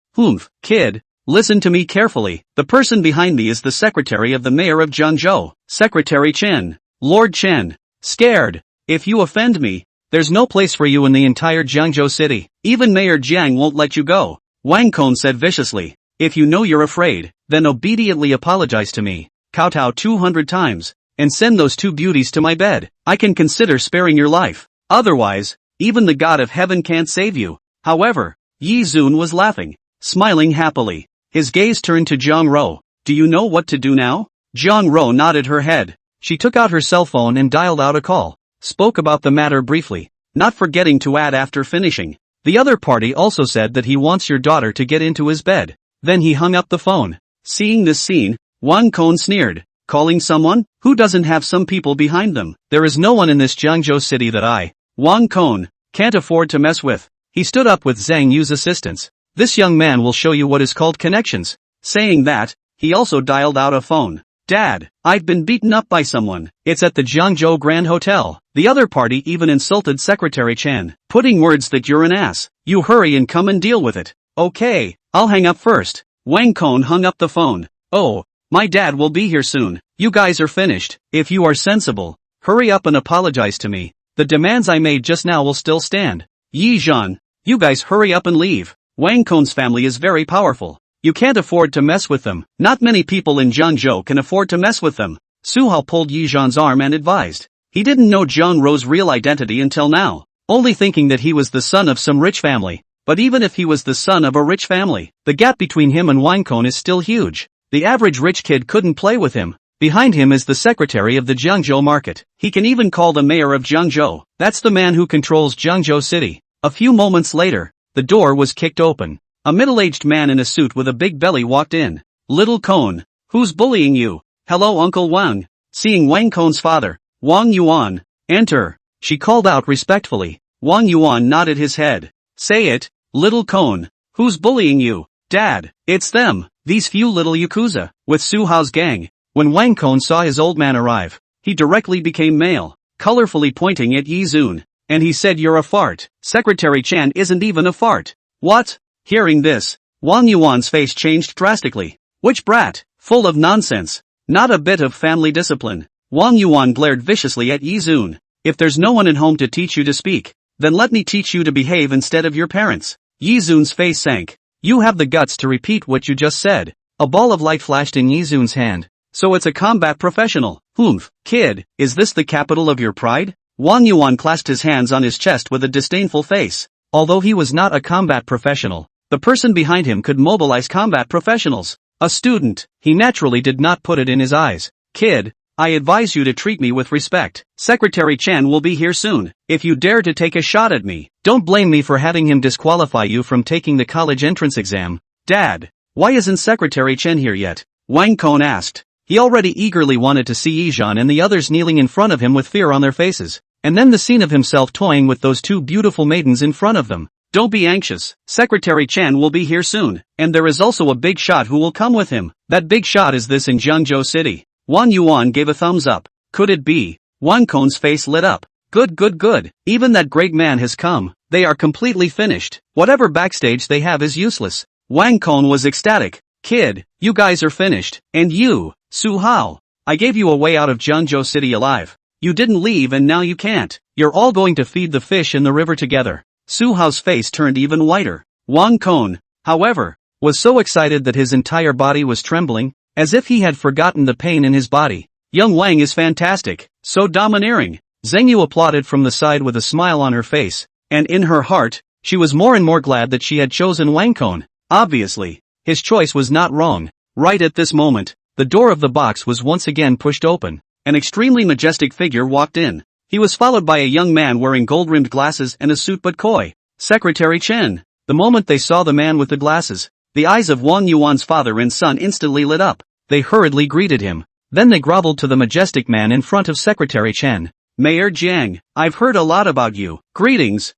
Kid, listen to me carefully. The person behind me is the secretary of the mayor of Jiangzhou, Secretary Chen. Lord Chen. Scared. If you offend me, there's no place for you in the entire Jiangzhou city. Even Mayor Jiang won't let you go. Wang Kong said viciously. If you know you're afraid, then obediently apologize to me. Kowtow 200 times. And send those 2 beauties to my bed. I can consider sparing your life. Otherwise, even the God of heaven can't save you. However, Yi Zun was laughing, smiling happily. His gaze turned to Zhang Ro. do you know what to do now? Jiang Ro nodded her head. She took out her cell phone and dialed out a call, spoke about the matter briefly, not forgetting to add after finishing. The other party also said that he wants your daughter to get into his bed. Then he hung up the phone. Seeing this scene, Wang Kong sneered. Calling someone? Who doesn't have some people behind them? There is no one in this Jiangzhou city that Wang Kong, can't afford to mess with. He stood up with Zhang Yu's assistance. This young man will show you what is called connections. Saying that, he also dialed out a phone. Dad, I've been beaten up by someone. It's at the Jiangzhou Grand Hotel. The other party even insulted Secretary Chen, putting words that you're an ass. You hurry and come and deal with it. Okay, I'll hang up first. Wang Kong hung up the phone. Oh, my dad will be here soon. You guys are finished. If you are sensible, hurry up and apologize to me. The demands I made just now will still stand. Yi Zhan, you guys hurry up and leave. Wang Kong's family is very powerful. You can't afford to mess with them. Not many people in Jiangzhou can afford to mess with them. Su Hao pulled Yi Zhan's arm and advised. He didn't know Jiang Ro's real identity until now, only thinking that he was the son of some rich family. But even if he was the son of a rich family, the gap between him and Wang Kong is still huge. The average rich kid couldn't play with him. Behind him is the secretary of the Jiangzhou market. He can even call the mayor of Jiangzhou. That's the man who controls Jiangzhou city. A few moments later, the door was kicked open. A middle-aged man in a suit with a big belly walked in. Little Kong, who's bullying you? Hello Uncle Wang. Seeing Wang Kong's father, Wang Yuan, enter, she called out respectfully. Wang Yuan nodded his head. Say it, little Kong, who's bullying you? Dad, it's them, these few little Yakuza, with Su Hao's gang. When Wang Kong saw his old man arrive, he directly became male, colorfully pointing at Yi Zun, and he said you're a fart. Secretary Chan isn't even a fart. What? Hearing this, Wang Yuan's face changed drastically. Which brat? Full of nonsense. Not a bit of family discipline. Wang Yuan glared viciously at Yi Zun. If there's no one at home to teach you to speak, then let me teach you to behave instead of your parents. Yi Zun's face sank. You have the guts to repeat what you just said. A ball of light flashed in Yi Zun's hand. So it's a combat professional. Humph, kid, is this the capital of your pride? Wang Yuan clasped his hands on his chest with a disdainful face. Although he was not a combat professional, the person behind him could mobilize combat professionals. A student, he naturally did not put it in his eyes. Kid, I advise you to treat me with respect. Secretary Chan will be here soon. If you dare to take a shot at me, don't blame me for having him disqualify you from taking the college entrance exam. Dad, why isn't Secretary Chen here yet? Wang Kong asked. He already eagerly wanted to see Yi Zhan and the others kneeling in front of him with fear on their faces. And then the scene of himself toying with those two beautiful maidens in front of them. Don't be anxious, Secretary Chan will be here soon, and there is also a big shot who will come with him. That big shot is this in Jiangzhou City. Wang Yuan gave a thumbs up. Could it be? Wang Kong's face lit up. Good. Even that great man has come. They are completely finished. Whatever backstage they have is useless. Wang Kong was ecstatic. Kid, you guys are finished. And you, Su Hao. I gave you a way out of Jiangzhou City alive. You didn't leave and now you can't. You're all going to feed the fish in the river together. Su Hao's face turned even whiter. Wang Kong, however, was so excited that his entire body was trembling, as if he had forgotten the pain in his body. Young Wang is fantastic, so domineering. Zheng Yu applauded from the side with a smile on her face, and in her heart, she was more and more glad that she had chosen Wang Kong. Obviously, his choice was not wrong. Right at this moment, the door of the box was once again pushed open. An extremely majestic figure walked in. He was followed by a young man wearing gold-rimmed glasses and a suit but coy. Secretary Chen. The moment they saw the man with the glasses, the eyes of Wang Yuan's father and son instantly lit up. They hurriedly greeted him. Then they groveled to the majestic man in front of Secretary Chen. Mayor Jiang, I've heard a lot about you. Greetings.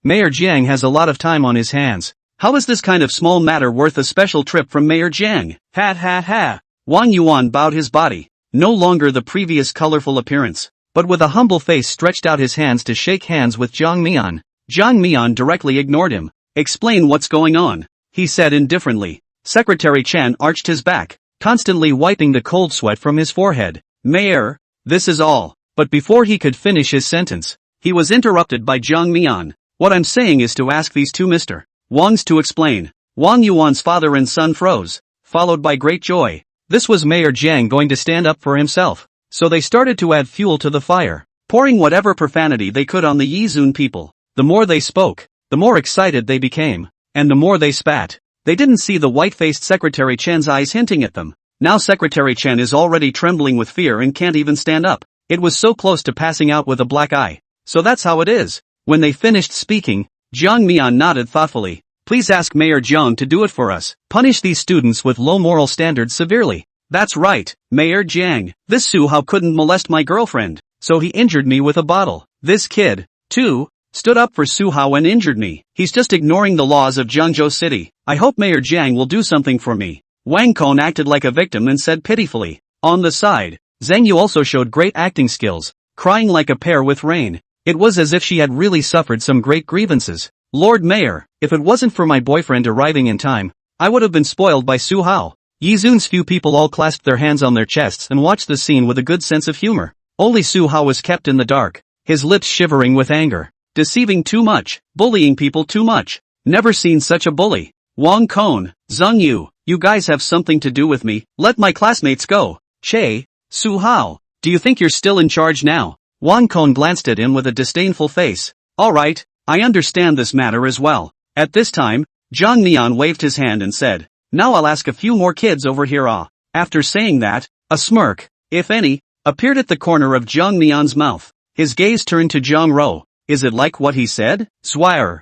Mayor Jiang has a lot of time on his hands. How is this kind of small matter worth a special trip from Mayor Jiang? Ha. Wang Yuan bowed his body. No longer the previous colorful appearance, but with a humble face stretched out his hands to shake hands with Zhang Mian. Zhang Mian directly ignored him. Explain what's going on, he said indifferently. Secretary Chen arched his back, constantly wiping the cold sweat from his forehead. Mayor, this is all. But before he could finish his sentence, he was interrupted by Zhang Mian. What I'm saying is to ask these two Mr. Wangs to explain. Wang Yuan's father and son froze, followed by great joy. This was Mayor Jiang going to stand up for himself. So they started to add fuel to the fire, pouring whatever profanity they could on the Yi Zun people. The more they spoke, the more excited they became, and the more they spat, They didn't see the white-faced Secretary Chen's eyes hinting at them. Now Secretary Chen is already trembling with fear and can't even stand up. It was so close to passing out with a black eye. So that's how it is. When they finished speaking, Jiang Mian nodded thoughtfully. Please ask Mayor Jiang to do it for us. Punish these students with low moral standards severely. That's right, Mayor Jiang. This Su Hao couldn't molest my girlfriend, so he injured me with a bottle. This kid, too, stood up for Su Hao and injured me. He's just ignoring the laws of Jiangzhou City. I hope Mayor Jiang will do something for me. Wang Kong acted like a victim and said pitifully. On the side, Zhang Yu also showed great acting skills, crying like a pear with rain. It was as if she had really suffered some great grievances. Lord Mayor, if it wasn't for my boyfriend arriving in time, I would have been spoiled by Su Hao. Yizun's few people all clasped their hands on their chests and watched the scene with a good sense of humor. Only Su Hao was kept in the dark, his lips shivering with anger. Deceiving too much, bullying people too much. Never seen such a bully. Wang Kong, Zhang Yu, you guys have something to do with me. Let my classmates go. Che, Su Hao, do you think you're still in charge now? Wang Kong glanced at him with a disdainful face. Alright, I understand this matter as well. At this time, Jiang Mian waved his hand and said, now I'll ask a few more kids over here. After saying that, a smirk, if any, appeared at the corner of Jiang Mian's mouth. His gaze turned to Zhang Rou. Is it like what he said? Zwire.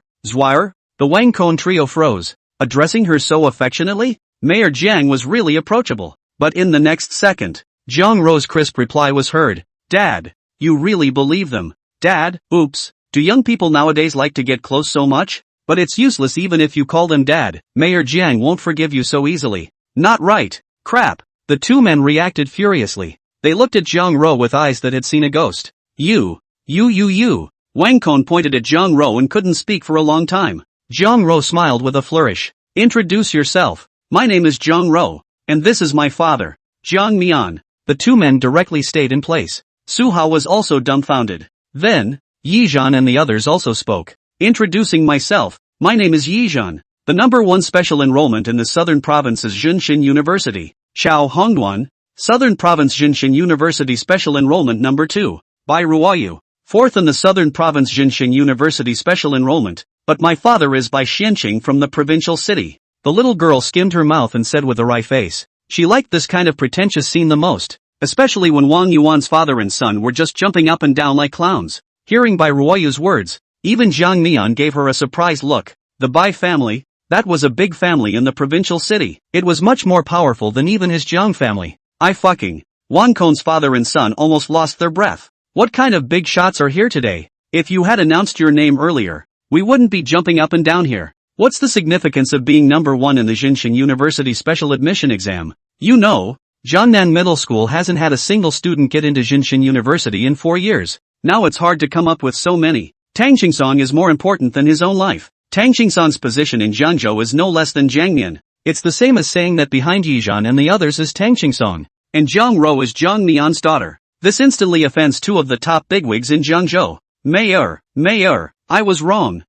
The Wang Kong trio froze. Addressing her so affectionately? Mayor Jiang was really approachable. But in the next second, Zhang Rou's crisp reply was heard. Dad, you really believe them? Dad, oops, do young people nowadays like to get close so much? But it's useless even if you call them dad. Mayor Jiang won't forgive you so easily. Not right. Crap. The two men reacted furiously. They looked at Zhang Rou with eyes that had seen a ghost. You. Wang Kong pointed at Zhang Rou and couldn't speak for a long time. Zhang Rou smiled with a flourish. Introduce yourself. My name is Zhang Rou, and this is my father, Jiang Mian. The two men directly stayed in place. Su Hao was also dumbfounded. Then, Yizhan and the others also spoke. Introducing myself, my name is Yizhan, the #1 special enrollment in the Southern Province's Junshin University. Xiao Hongduan, Southern Province Junshin University Special Enrollment #2. Bai Ruoyu, 4th in the Southern Province Junshin University Special Enrollment, but my father is Bai Xianqing from the provincial city. The little girl skimmed her mouth and said with a wry face. She liked this kind of pretentious scene the most, especially when Wang Yuan's father and son were just jumping up and down like clowns. Hearing Bai Ruoyu's words, even Jiang Mian gave her a surprised look. The Bai family, that was a big family in the provincial city. It was much more powerful than even his Jiang family. Wang Kong's father and son almost lost their breath. What kind of big shots are here today? If you had announced your name earlier, we wouldn't be jumping up and down here. What's the significance of being #1 in the Junshin University special admission exam? You know, Jiangnan Middle School hasn't had a single student get into Junshin University in 4 years. Now it's hard to come up with so many. Tang Qingsong is more important than his own life. Tang Qingsong's position in Jiangzhou is no less than Jiang Mian. It's the same as saying that behind Yizhan and the others is Tang Qingsong, and Zhang Rou is Jiang Mian's daughter. This instantly offends two of the top bigwigs in Jiangzhou. Mayor, I was wrong.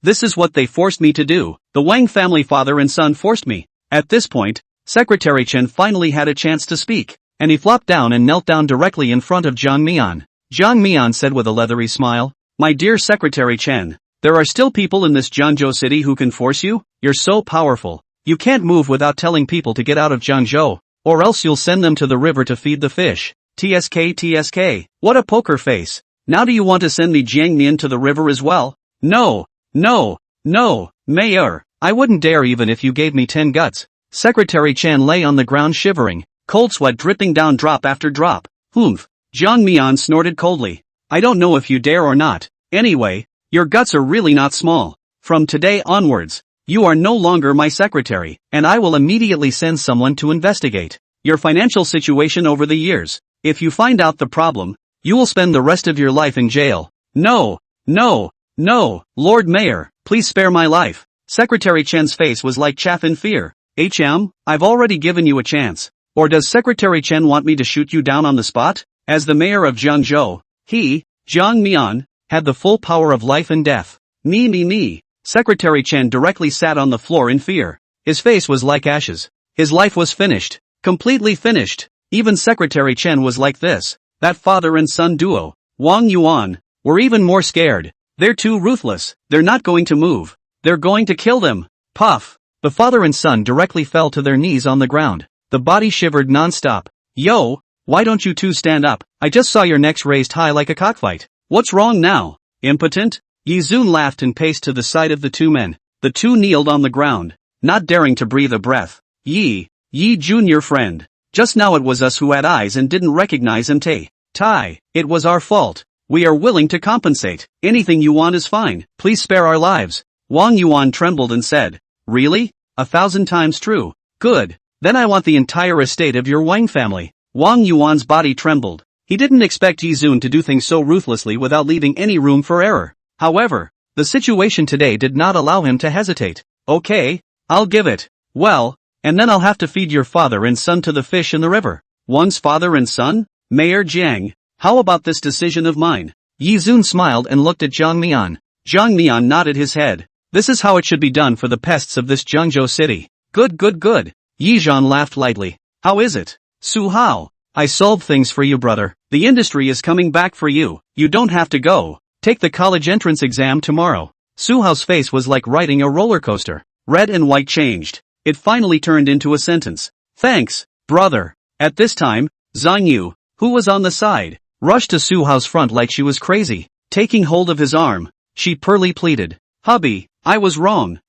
This is what they forced me to do. The Wang family father and son forced me. At this point, Secretary Chen finally had a chance to speak, and he flopped down and knelt down directly in front of Jiang Mian. Jiang Mian said with a leathery smile, my dear Secretary Chen, there are still people in this Jiangzhou city who can force you? You're so powerful. You can't move without telling people to get out of Jiangzhou, or else you'll send them to the river to feed the fish. TSK, what a poker face. Now do you want to send me Jiang Mian to the river as well? No, Mayor, I wouldn't dare even if you gave me 10 guts. Secretary Chen lay on the ground shivering, cold sweat dripping down drop after drop. Humph. Jiang Mian snorted coldly. I don't know if you dare or not. Anyway, your guts are really not small. From today onwards, you are no longer my secretary, and I will immediately send someone to investigate your financial situation over the years. If you find out the problem, you will spend the rest of your life in jail. No, Lord Mayor, please spare my life. Secretary Chen's face was like chaff in fear. I've already given you a chance. Or does Secretary Chen want me to shoot you down on the spot? As the mayor of Jiangzhou, he, Jiang Mian, had the full power of life and death. Me. Secretary Chen directly sat on the floor in fear. His face was like ashes. His life was finished. Completely finished. Even Secretary Chen was like this. That father and son duo, Wang Yuan, were even more scared. They're too ruthless. They're not going to move. They're going to kill them. Puff. The father and son directly fell to their knees on the ground. The body shivered non-stop. Yo, why don't you two stand up? I just saw your necks raised high like a cockfight. What's wrong now? Impotent? Yizun laughed and paced to the side of the two men. The two kneeled on the ground, not daring to breathe a breath. Yi junior friend. Just now it was us who had eyes and didn't recognize him. Tai, it was our fault. We are willing to compensate. Anything you want is fine. Please spare our lives. Wang Yuan trembled and said, Really? 1,000 times true. Good. Then I want the entire estate of your Wang family. Wang Yuan's body trembled. He didn't expect Yizun to do things so ruthlessly without leaving any room for error. However, the situation today did not allow him to hesitate. Okay, I'll give it. Well, and then I'll have to feed your father and son to the fish in the river. One's father and son? Mayor Jiang, how about this decision of mine? Yizun smiled and looked at Zhang Mian. Zhang Mian nodded his head. This is how it should be done for the pests of this Zhengzhou city. Good. Yizhan laughed lightly. How is it? Su Hao, I solved things for you, brother. The industry is coming back for you. You don't have to go. Take the college entrance exam tomorrow. Su Hao's face was like riding a roller coaster. Red and white changed. It finally turned into a sentence. Thanks, brother. At this time, Zhang Yu, who was on the side, rushed to Su Hao's front like she was crazy. Taking hold of his arm, she purely pleaded. Hubby, I was wrong.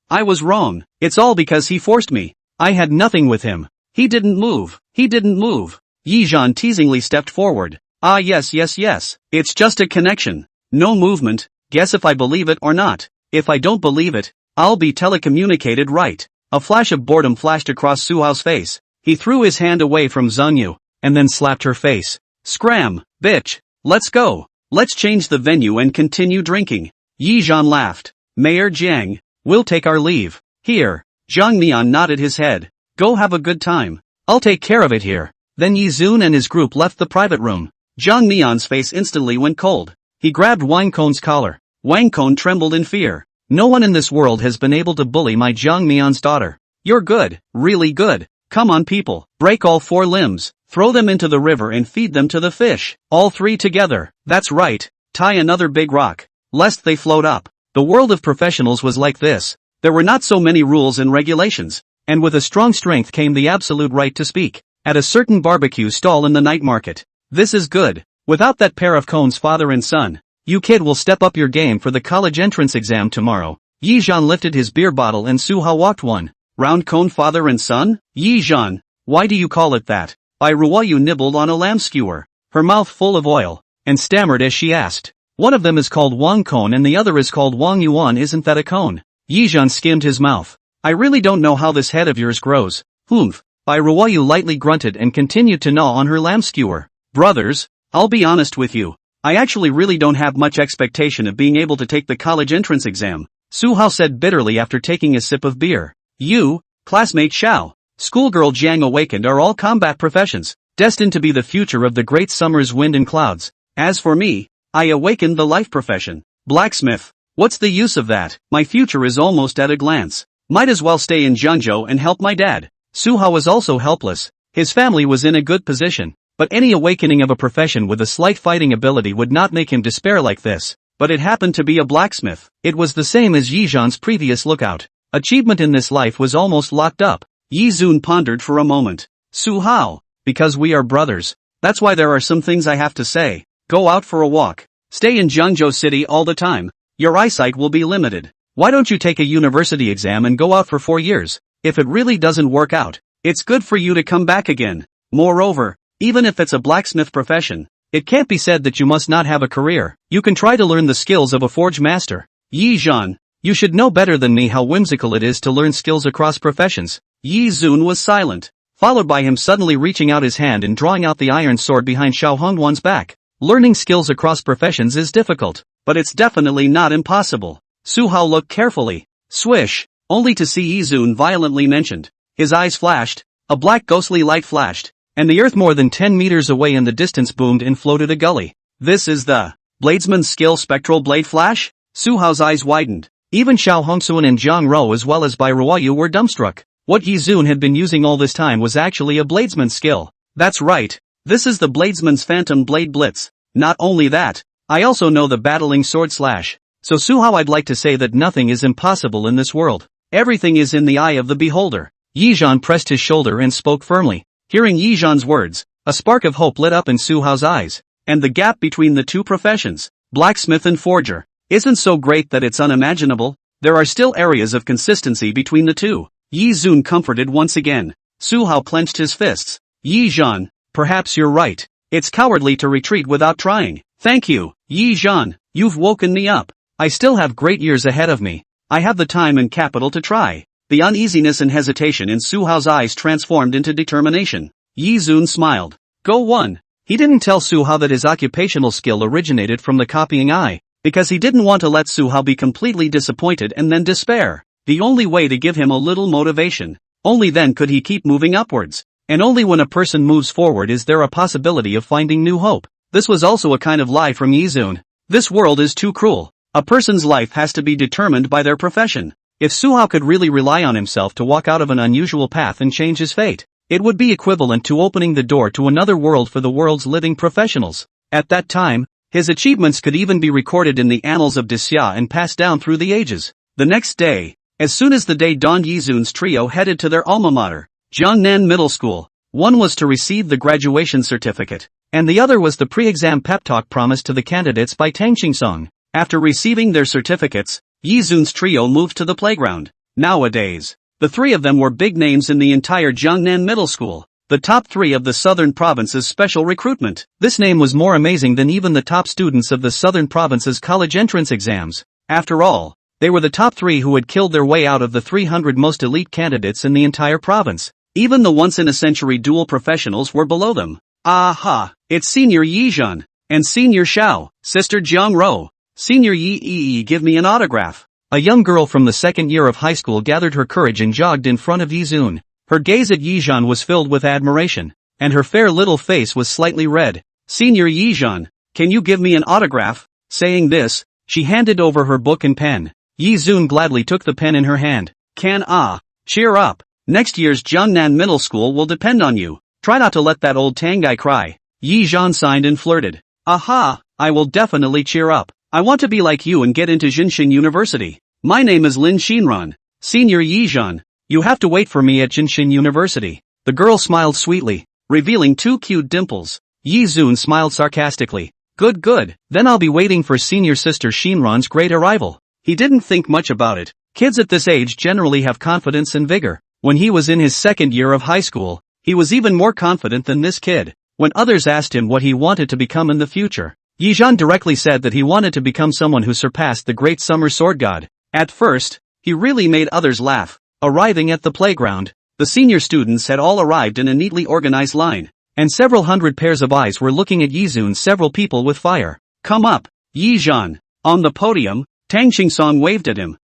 It's all because he forced me. I had nothing with him. He didn't move. Yizhan teasingly stepped forward. Ah yes. It's just a connection. No movement. Guess if I believe it or not. If I don't believe it, I'll be telecommunicated right. A flash of boredom flashed across Su Hao's face. He threw his hand away from Zhang Yu, and then slapped her face. Scram, bitch. Let's go. Let's change the venue and continue drinking. Yizhan laughed. Mayor Jiang, we'll take our leave. Here. Zhang Mian nodded his head. Go have a good time. I'll take care of it here. Then Yizun and his group left the private room. Zhang Mian's face instantly went cold. He grabbed Wang Kong's collar. Wang Kong trembled in fear. No one in this world has been able to bully my Zhang Mian's daughter. You're good, really good. Come on people, break all 4 limbs, throw them into the river and feed them to the fish. All 3 together. That's right. Tie another big rock, lest they float up. The world of professionals was like this. There were not so many rules and regulations, and with a strong strength came the absolute right to speak. At a certain barbecue stall in the night market. This is good. Without that pair of cones, father and son, you kid will step up your game for the college entrance exam tomorrow. Yizhan lifted his beer bottle and Su Hao walked 1 round cone. Father and son? Yizhan, why do you call it that? Bai Ruoyu nibbled on a lamb skewer, her mouth full of oil, and stammered as she asked. One of them is called Wang Cone and the other is called Wang Yuan. Isn't that a cone? Yizhan skimmed his mouth. I really don't know how this head of yours grows. Humph. Bai Ruoyu lightly grunted and continued to gnaw on her lamb skewer. Brothers, I'll be honest with you. I actually really don't have much expectation of being able to take the college entrance exam, Su Hao said bitterly after taking a sip of beer. You, classmate Xiao, schoolgirl Jiang awakened are all combat professions, destined to be the future of the great summer's wind and clouds. As for me, I awakened the life profession. Blacksmith. What's the use of that? My future is almost at a glance. Might as well stay in Zhengzhou and help my dad. Su Hao was also helpless. His family was in a good position. But any awakening of a profession with a slight fighting ability would not make him despair like this. But it happened to be a blacksmith. It was the same as Yizhan's previous lookout. Achievement in this life was almost locked up. Yizun pondered for a moment. Su Hao, because we are brothers. That's why there are some things I have to say. Go out for a walk. Stay in Zhengzhou City all the time. Your eyesight will be limited. Why don't you take a university exam and go out for 4 years? If it really doesn't work out, it's good for you to come back again. Moreover, even if it's a blacksmith profession, it can't be said that you must not have a career. You can try to learn the skills of a forge master. Yizhan, you should know better than me how whimsical it is to learn skills across professions. Yizun was silent, followed by him suddenly reaching out his hand and drawing out the iron sword behind Xiao Hongwan's back. Learning skills across professions is difficult, but it's definitely not impossible. Su Hao looked carefully. Swish, only to see Yizun violently mentioned. His eyes flashed, a black ghostly light flashed, and the earth more than 10 meters away in the distance boomed and floated a gully. This is the bladesman's skill spectral blade flash? Su Hao's eyes widened. Even Xiao Hongsuan and Zhang Rou as well as Bai Ruoyu were dumbstruck. What Yizun had been using all this time was actually a bladesman's skill. That's right. This is the bladesman's phantom blade blitz. Not only that, I also know the battling sword slash. So Su Hao, I'd like to say that nothing is impossible in this world. Everything is in the eye of the beholder. Yizhan pressed his shoulder and spoke firmly. Hearing Yizhan's words, a spark of hope lit up in Su Hao's eyes. And the gap between the two professions, blacksmith and forger, isn't so great that it's unimaginable. There are still areas of consistency between the two. Yi Zun comforted once again. Su Hao clenched his fists. Yizhan, perhaps you're right. It's cowardly to retreat without trying. Thank you, Yizhan, you've woken me up. I still have great years ahead of me. I have the time and capital to try. The uneasiness and hesitation in Su Hao's eyes transformed into determination. Yi Zun smiled. Go one. He didn't tell Su Hao that his occupational skill originated from the copying eye, because he didn't want to let Su Hao be completely disappointed and then despair. The only way to give him a little motivation. Only then could he keep moving upwards. And only when a person moves forward is there a possibility of finding new hope. This was also a kind of lie from Yi Zun. This world is too cruel. A person's life has to be determined by their profession. If Su Hao could really rely on himself to walk out of an unusual path and change his fate, it would be equivalent to opening the door to another world for the world's living professionals. At that time, his achievements could even be recorded in the annals of Disya and passed down through the ages. The next day, as soon as the day dawned, Yi Zun's trio headed to their alma mater, Jiangnan Middle School. One was to receive the graduation certificate, and the other was the pre-exam pep talk promised to the candidates by Tang Qingsong. After receiving their certificates, Yi Zun's trio moved to the playground. Nowadays, the three of them were big names in the entire Jiangnan Middle School, the top three of the southern province's special recruitment. This name was more amazing than even the top students of the southern province's college entrance exams. After all, they were the top three who had killed their way out of the 300 most elite candidates in the entire province. Even the once-in-a-century dual professionals were below them. Aha! It's Senior Yizhan and Senior Xiao, Sister Jiang Rou. Senior Yi, give me an autograph. A young girl from the second year of high school gathered her courage and jogged in front of Yi Zun. Her gaze at Yizhan was filled with admiration, and her fair little face was slightly red. Senior Yizhan, can you give me an autograph? Saying this, she handed over her book and pen. Yi Zun gladly took the pen in her hand. Cheer up. Next year's Jiangnan Middle School will depend on you. Try not to let that old Tang guy cry. Yizhan signed and flirted. Aha, I will definitely cheer up. I want to be like you and get into Jinshin University. My name is Lin Xinran. Senior Yizhan, you have to wait for me at Jinshin University. The girl smiled sweetly, revealing two cute dimples. Yi Zun smiled sarcastically. Good, then I'll be waiting for senior sister Xinran's great arrival. He didn't think much about it. Kids at this age generally have confidence and vigor. When he was in his second year of high school, he was even more confident than this kid. When others asked him what he wanted to become in the future, Yizhan directly said that he wanted to become someone who surpassed the great summer sword god. At first, he really made others laugh. Arriving at the playground, the senior students had all arrived in a neatly organized line, and several hundred pairs of eyes were looking at Yizun. Several people with fire. Come up, Yizhan. On the podium, Tang Qingsong waved at him.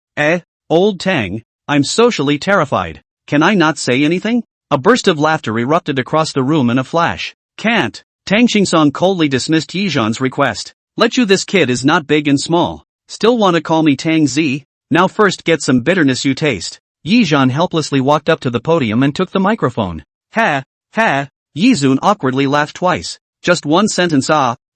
Old Tang, I'm socially terrified. Can I not say anything? A burst of laughter erupted across the room in a flash. Can't. Tang Qingsong coldly dismissed Yizhan's request. Let you, this kid is not big and small. Still want to call me Tang Zi? Now first get some bitterness you taste. Yizhan helplessly walked up to the podium and took the microphone. Ha. Yizun awkwardly laughed twice. Just one sentence,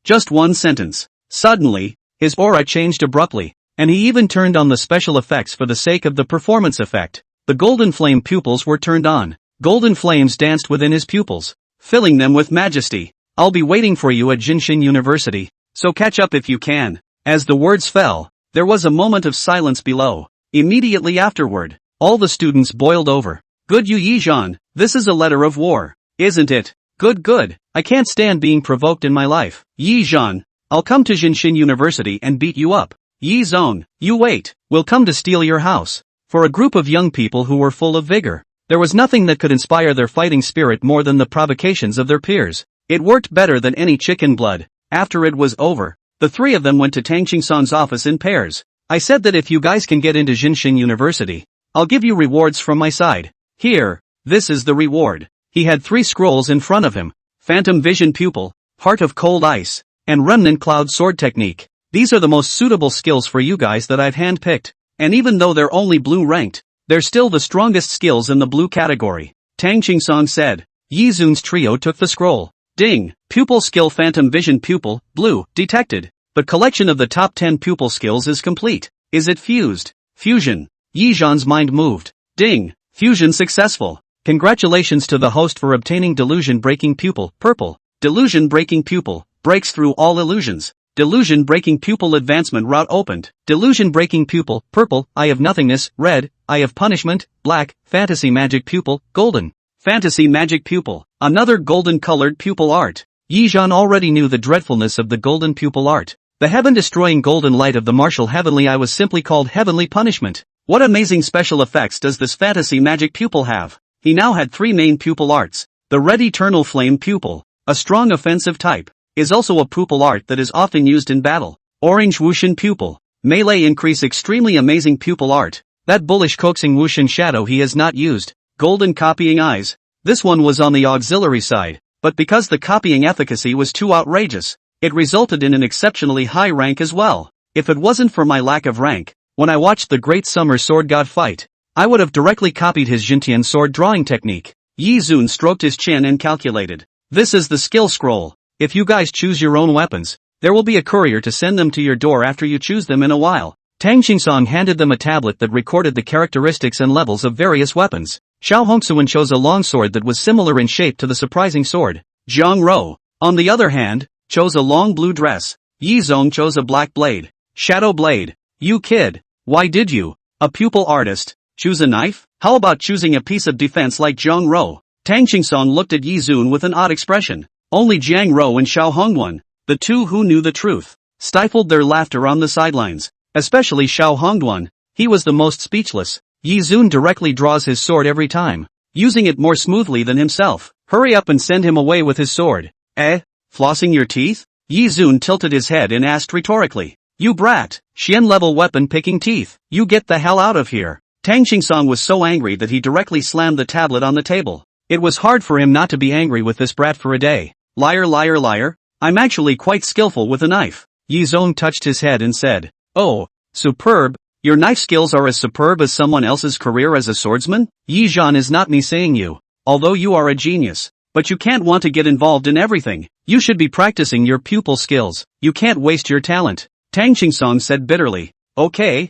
just one sentence. Suddenly, his aura changed abruptly, and he even turned on the special effects for the sake of the performance effect. The golden flame pupils were turned on. Golden flames danced within his pupils, filling them with majesty. I'll be waiting for you at Jinshin University, so catch up if you can. As the words fell, there was a moment of silence below. Immediately afterward, all the students boiled over. Good you Yizhan, this is a letter of war, isn't it? Good. I can't stand being provoked in my life. Yizhan, I'll come to Jinshin University and beat you up. Yizong, you wait, we'll come to steal your house. For a group of young people who were full of vigor, there was nothing that could inspire their fighting spirit more than the provocations of their peers. It worked better than any chicken blood. After it was over, the three of them went to Tang Qingsong's office in pairs. I said that if you guys can get into Jinshin University, I'll give you rewards from my side. Here, this is the reward. He had 3 scrolls in front of him. Phantom Vision Pupil, Heart of Cold Ice, and Remnant Cloud Sword Technique. These are the most suitable skills for you guys that I've handpicked. And even though they're only blue ranked, they're still the strongest skills in the blue category. Tang Qingsong said. Yizun's trio took the scroll. Ding! Pupil skill Phantom Vision Pupil, blue, detected. But collection of the top 10 pupil skills is complete. Is it fused? Fusion. Yi Zhan's mind moved. Ding! Fusion successful. Congratulations to the host for obtaining delusion-breaking pupil, purple. Delusion-breaking pupil, breaks through all illusions. Delusion-breaking pupil advancement route opened. Delusion-breaking pupil, purple, eye of nothingness, red, eye of punishment, black, fantasy magic pupil, golden. Fantasy magic pupil, another golden-colored pupil art. Yi Zhan already knew the dreadfulness of the golden pupil art. The heaven-destroying golden light of the martial heavenly eye was simply called heavenly punishment. What amazing special effects does this fantasy magic pupil have? He now had 3 main pupil arts. The red eternal flame pupil, a strong offensive type, is also a pupil art that is often used in battle. Orange Wushin pupil, melee increase extremely amazing pupil art. That bullish coaxing Wushin shadow he has not used. Golden copying eyes. This one was on the auxiliary side, but because the copying efficacy was too outrageous, it resulted in an exceptionally high rank as well. If it wasn't for my lack of rank, when I watched the Great Summer Sword God fight, I would have directly copied his Jintian sword drawing technique. Yi Zun stroked his chin and calculated. This is the skill scroll. If you guys choose your own weapons, there will be a courier to send them to your door after you choose them in a while. Tang Qingsong handed them a tablet that recorded the characteristics and levels of various weapons. Xiao Hongsuan chose a longsword that was similar in shape to the surprising sword. Zhang Ro, on the other hand, chose a long blue dress. Yi Zong chose a black blade. Shadow blade. You kid, why did you, a pupil artist, choose a knife? How about choosing a piece of defense like Zhang Ro? Tang Qingsong looked at Yi Zun with an odd expression. Only Zhang Ro and Xiao Hongduan, the two who knew the truth, stifled their laughter on the sidelines. Especially Xiao Hongduan, he was the most speechless. Yi Zun directly draws his sword every time, using it more smoothly than himself. Hurry up and send him away with his sword. Flossing your teeth? Yi Zun tilted his head and asked rhetorically. You brat, Xian-level weapon-picking teeth, you get the hell out of here. Tang Qingsong was so angry that he directly slammed the tablet on the table. It was hard for him not to be angry with this brat for a day. Liar, liar, liar, I'm actually quite skillful with a knife. Yi Zong touched his head and said, Oh, superb, your knife skills are as superb as someone else's career as a swordsman? Yi Zhan is not me saying you, although you are a genius, but you can't want to get involved in everything. You should be practicing your pupil skills, you can't waste your talent. Tang Qingsong said bitterly. Okay,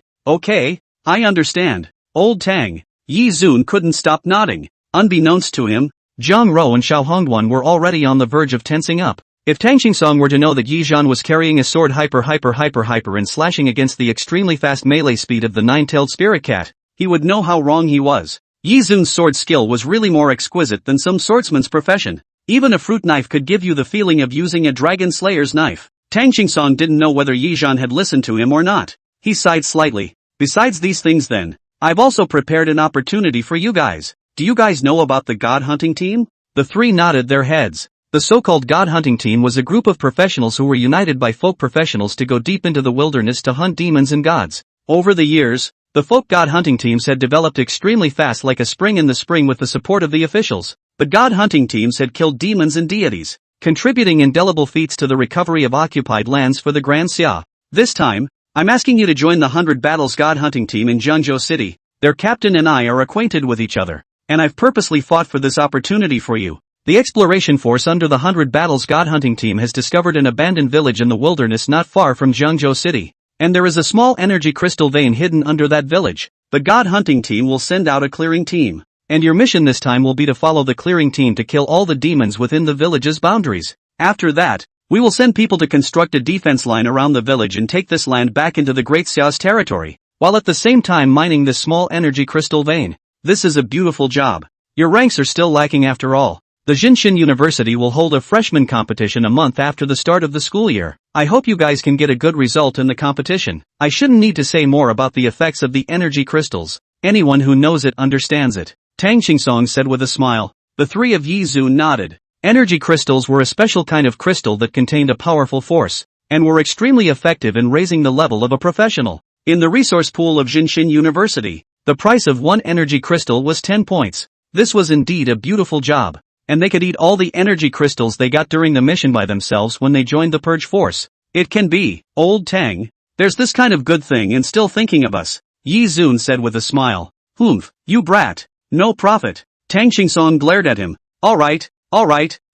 I understand. Old Tang. Yi Zun couldn't stop nodding. Unbeknownst to him, Zhang Ro and Xiao Hongduan were already on the verge of tensing up. If Tang Qingsong were to know that Yi Zhan was carrying a sword hyper and slashing against the extremely fast melee speed of the nine-tailed spirit cat, he would know how wrong he was. Yi Zun's sword skill was really more exquisite than some swordsman's profession. Even a fruit knife could give you the feeling of using a dragon slayer's knife. Tang Qingsong didn't know whether Yi Zhan had listened to him or not. He sighed slightly. Besides these things then, I've also prepared an opportunity for you guys. Do you guys know about the God Hunting Team? The three nodded their heads. The so-called God Hunting Team was a group of professionals who were united by folk professionals to go deep into the wilderness to hunt demons and gods. Over the years, the folk God Hunting Teams had developed extremely fast like a spring in the spring with the support of the officials. But God Hunting Teams had killed demons and deities, contributing indelible feats to the recovery of occupied lands for the Grand Xia. This time, I'm asking you to join the 100 Battles God Hunting Team in Zhengzhou City. Their captain and I are acquainted with each other, and I've purposely fought for this opportunity for you. The exploration force under the 100 Battles God Hunting Team has discovered an abandoned village in the wilderness not far from Zhengzhou City, and there is a small energy crystal vein hidden under that village. The God Hunting Team will send out a clearing team, and your mission this time will be to follow the clearing team to kill all the demons within the village's boundaries. After that, we will send people to construct a defense line around the village and take this land back into the Great Xia's territory, while at the same time mining this small energy crystal vein. This is a beautiful job. Your ranks are still lacking after all. The Jinshin University will hold a freshman competition a month after the start of the school year. I hope you guys can get a good result in the competition. I shouldn't need to say more about the effects of the energy crystals. Anyone who knows it understands it. Tang Qingsong said with a smile. The three of Yi Zun nodded. Energy crystals were a special kind of crystal that contained a powerful force, and were extremely effective in raising the level of a professional. In the resource pool of Jinshin University, the price of one energy crystal was 10 points. This was indeed a beautiful job, and they could eat all the energy crystals they got during the mission by themselves when they joined the Purge Force. It can be, Old Tang. There's this kind of good thing in still thinking of us, Yi Zun said with a smile. Humph, you brat. No profit. Tang Qingsong glared at him. Alright,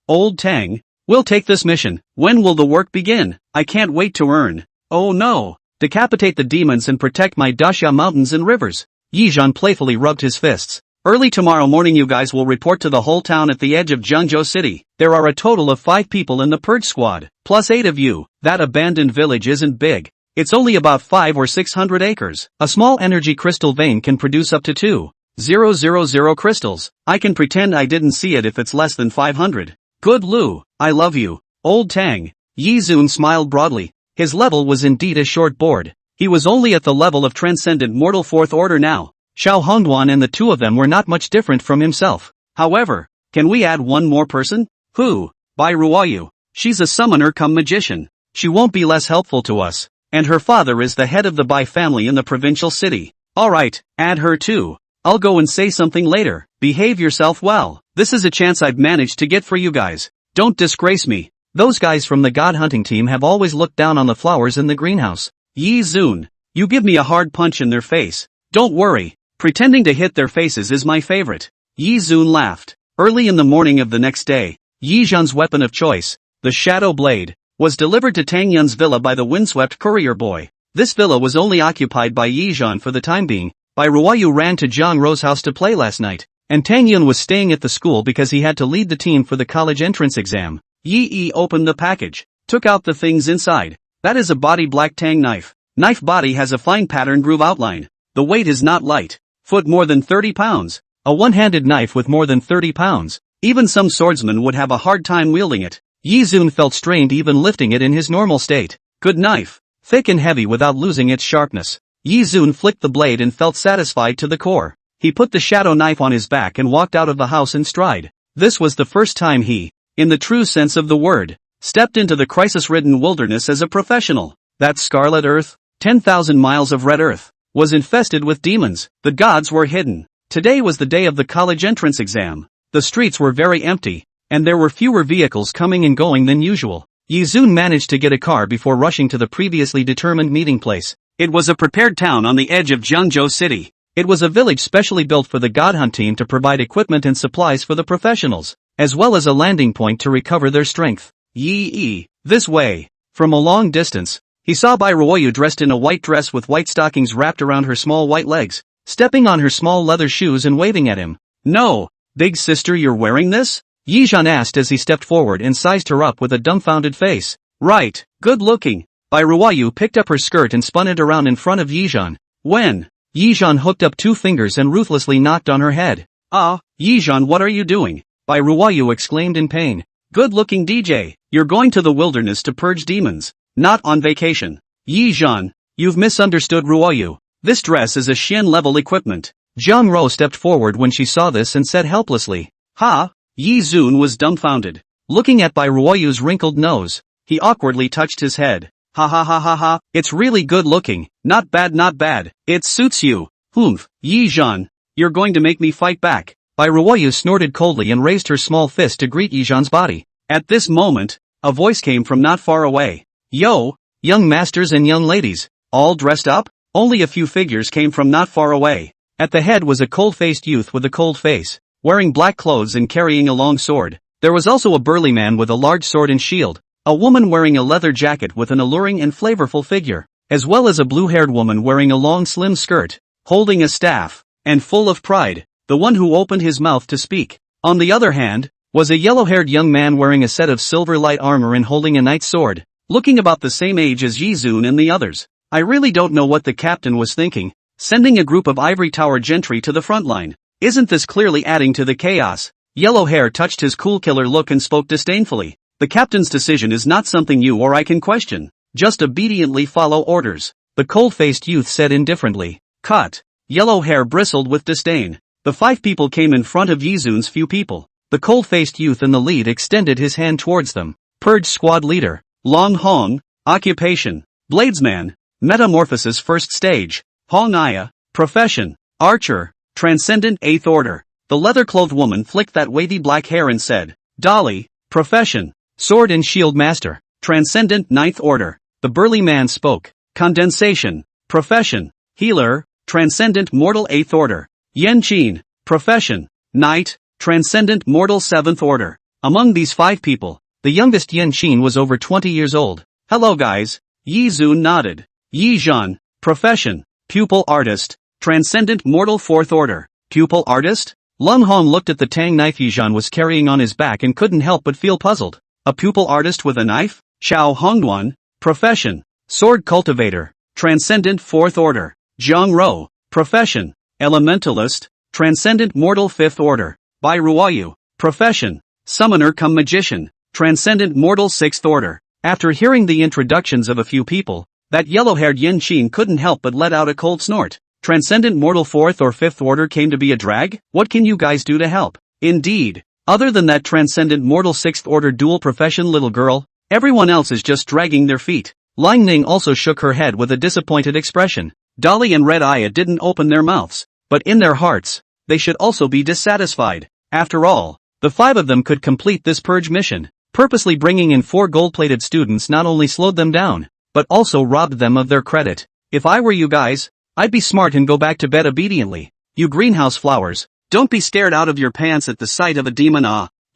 Old Tang. We'll take this mission. When will the work begin? I can't wait to earn. Oh no. Decapitate the demons and protect my Daxia mountains and rivers. Yi Zhan playfully rubbed his fists. Early tomorrow morning you guys will report to the whole town at the edge of Zhengzhou City. There are a total of 5 people in the purge squad, plus 8 of you. That abandoned village isn't big. It's only about 5 or 600 acres. A small energy crystal vein can produce up to 2,000 crystals. I can pretend I didn't see it if it's less than 500. Good Lu, I love you, old Tang. Yi Zun smiled broadly. His level was indeed a short board. He was only at the level of Transcendent Mortal 4th Order now. Xiao Hongduan and the two of them were not much different from himself. However, can we add one more person? Who? Bai Ruoyu. She's a summoner cum magician. She won't be less helpful to us. And her father is the head of the Bai family in the provincial city. Alright, add her too. I'll go and say something later. Behave yourself well. This is a chance I've managed to get for you guys. Don't disgrace me. Those guys from the god hunting team have always looked down on the flowers in the greenhouse. Yi Zun, you give me a hard punch in their face. Don't worry. Pretending to hit their faces is my favorite. Yi Zun laughed. Early in the morning of the next day, Yi Zhan's weapon of choice, the Shadow Blade, was delivered to Tang Yun's villa by the windswept courier boy. This villa was only occupied by Yi Zhan for the time being. Bai Ruoyu ran to Zhang Rou's house to play last night, and Tang Yun was staying at the school because he had to lead the team for the college entrance exam. Yi opened the package, took out the things inside. That is a body black tang knife. Knife body has a fine pattern groove outline. The weight is not light. Foot more than 30 pounds. A one-handed knife with more than 30 pounds. Even some swordsman would have a hard time wielding it. Yi Zun felt strained even lifting it in his normal state. Good knife. Thick and heavy without losing its sharpness. Yi Zun flicked the blade and felt satisfied to the core. He put the shadow knife on his back and walked out of the house in stride. This was the first time he, in the true sense of the word, stepped into the crisis-ridden wilderness as a professional. That scarlet earth, 10,000 miles of red earth, was infested with demons. The gods were hidden. Today was the day of the college entrance exam. The streets were very empty, and there were fewer vehicles coming and going than usual. Yi Zun managed to get a car before rushing to the previously determined meeting place. It was a prepared town on the edge of Zhengzhou City. It was a village specially built for the God Hunt team to provide equipment and supplies for the professionals, as well as a landing point to recover their strength. Yi, this way. From a long distance, he saw Bai Ruoyu dressed in a white dress with white stockings wrapped around her small white legs, stepping on her small leather shoes and waving at him. No, big sister, you're wearing this? Yi Zhan asked as he stepped forward and sized her up with a dumbfounded face. Right, good looking. Bai Ruoyu picked up her skirt and spun it around in front of Yi Zhan. When? Yi Zhan hooked up 2 fingers and ruthlessly knocked on her head. Ah, Yi Zhan, what are you doing? Bai Ruoyu exclaimed in pain. Good looking DJ, you're going to the wilderness to purge demons, not on vacation. Yi Zhan, you've misunderstood Ruoyu. This dress is a Xian-level equipment. Zhang Rou stepped forward when she saw this and said helplessly. Ha? Yi Zun was dumbfounded. Looking at Bai Ruoyu's wrinkled nose, he awkwardly touched his head. Ha ha ha ha ha, it's really good looking. Not bad, not bad. It suits you. Humph, Yi Zhan, you're going to make me fight back. Bai Ruoyu snorted coldly and raised her small fist to greet Yi Zhan's body. At this moment, a voice came from not far away. Yo, young masters and young ladies, all dressed up? Only a few figures came from not far away. At the head was a cold-faced youth with a cold face, wearing black clothes and carrying a long sword. There was also a burly man with a large sword and shield, a woman wearing a leather jacket with an alluring and flavorful figure, as well as a blue-haired woman wearing a long slim skirt, holding a staff, and full of pride, the one who opened his mouth to speak. On the other hand, was a yellow-haired young man wearing a set of silver light armor and holding a knight's sword, looking about the same age as Yi Zun and the others. I really don't know what the captain was thinking, sending a group of ivory tower gentry to the front line. Isn't this clearly adding to the chaos? Yellow Hair touched his cool killer look and spoke disdainfully. The captain's decision is not something you or I can question. Just obediently follow orders. The cold-faced youth said indifferently. Cut. Yellow Hair bristled with disdain. The 5 people came in front of Yi Zun's few people. The cold-faced youth in the lead extended his hand towards them. Purge squad leader. Long Hong. Occupation. Bladesman. Metamorphosis first stage. Hong Aya. Profession. Archer. Transcendent 8th order. The leather-clothed woman flicked that wavy black hair and said. Dolly. Profession. Sword and shield master. Transcendent 9th order. The burly man spoke. Condensation. Profession. Healer. Transcendent mortal 8th order. Yen Qin. Profession. Knight. Transcendent mortal 7th order. Among these 5 people, the youngest Yen Qin was over 20 years old. Hello guys. Yi Zun nodded. Yi Zhan. Profession. Pupil artist. Transcendent mortal fourth order. Pupil artist? Lung Hong looked at the tang knife Yizhan was carrying on his back and couldn't help but feel puzzled. A pupil artist with a knife? Xiao Hongduan. Profession. Sword cultivator. Transcendent fourth order. Zhang Rou. Profession. Elementalist. Transcendent mortal fifth order. Bai Ruoyu. Profession. Summoner cum magician. Transcendent mortal sixth order. After hearing the introductions of a few people, that yellow-haired Yin Qin couldn't help but let out a cold snort. Transcendent mortal fourth or fifth order came to be a drag? What can you guys do to help? Indeed. Other than that transcendent mortal sixth order dual profession little girl, everyone else is just dragging their feet. Lang Ning also shook her head with a disappointed expression. Dolly and Red Eye didn't open their mouths, but in their hearts, they should also be dissatisfied. After all, the five of them could complete this purge mission. Purposely bringing in 4 gold-plated students not only slowed them down, but also robbed them of their credit. If I were you guys, I'd be smart and go back to bed obediently. You greenhouse flowers, don't be scared out of your pants at the sight of a demon.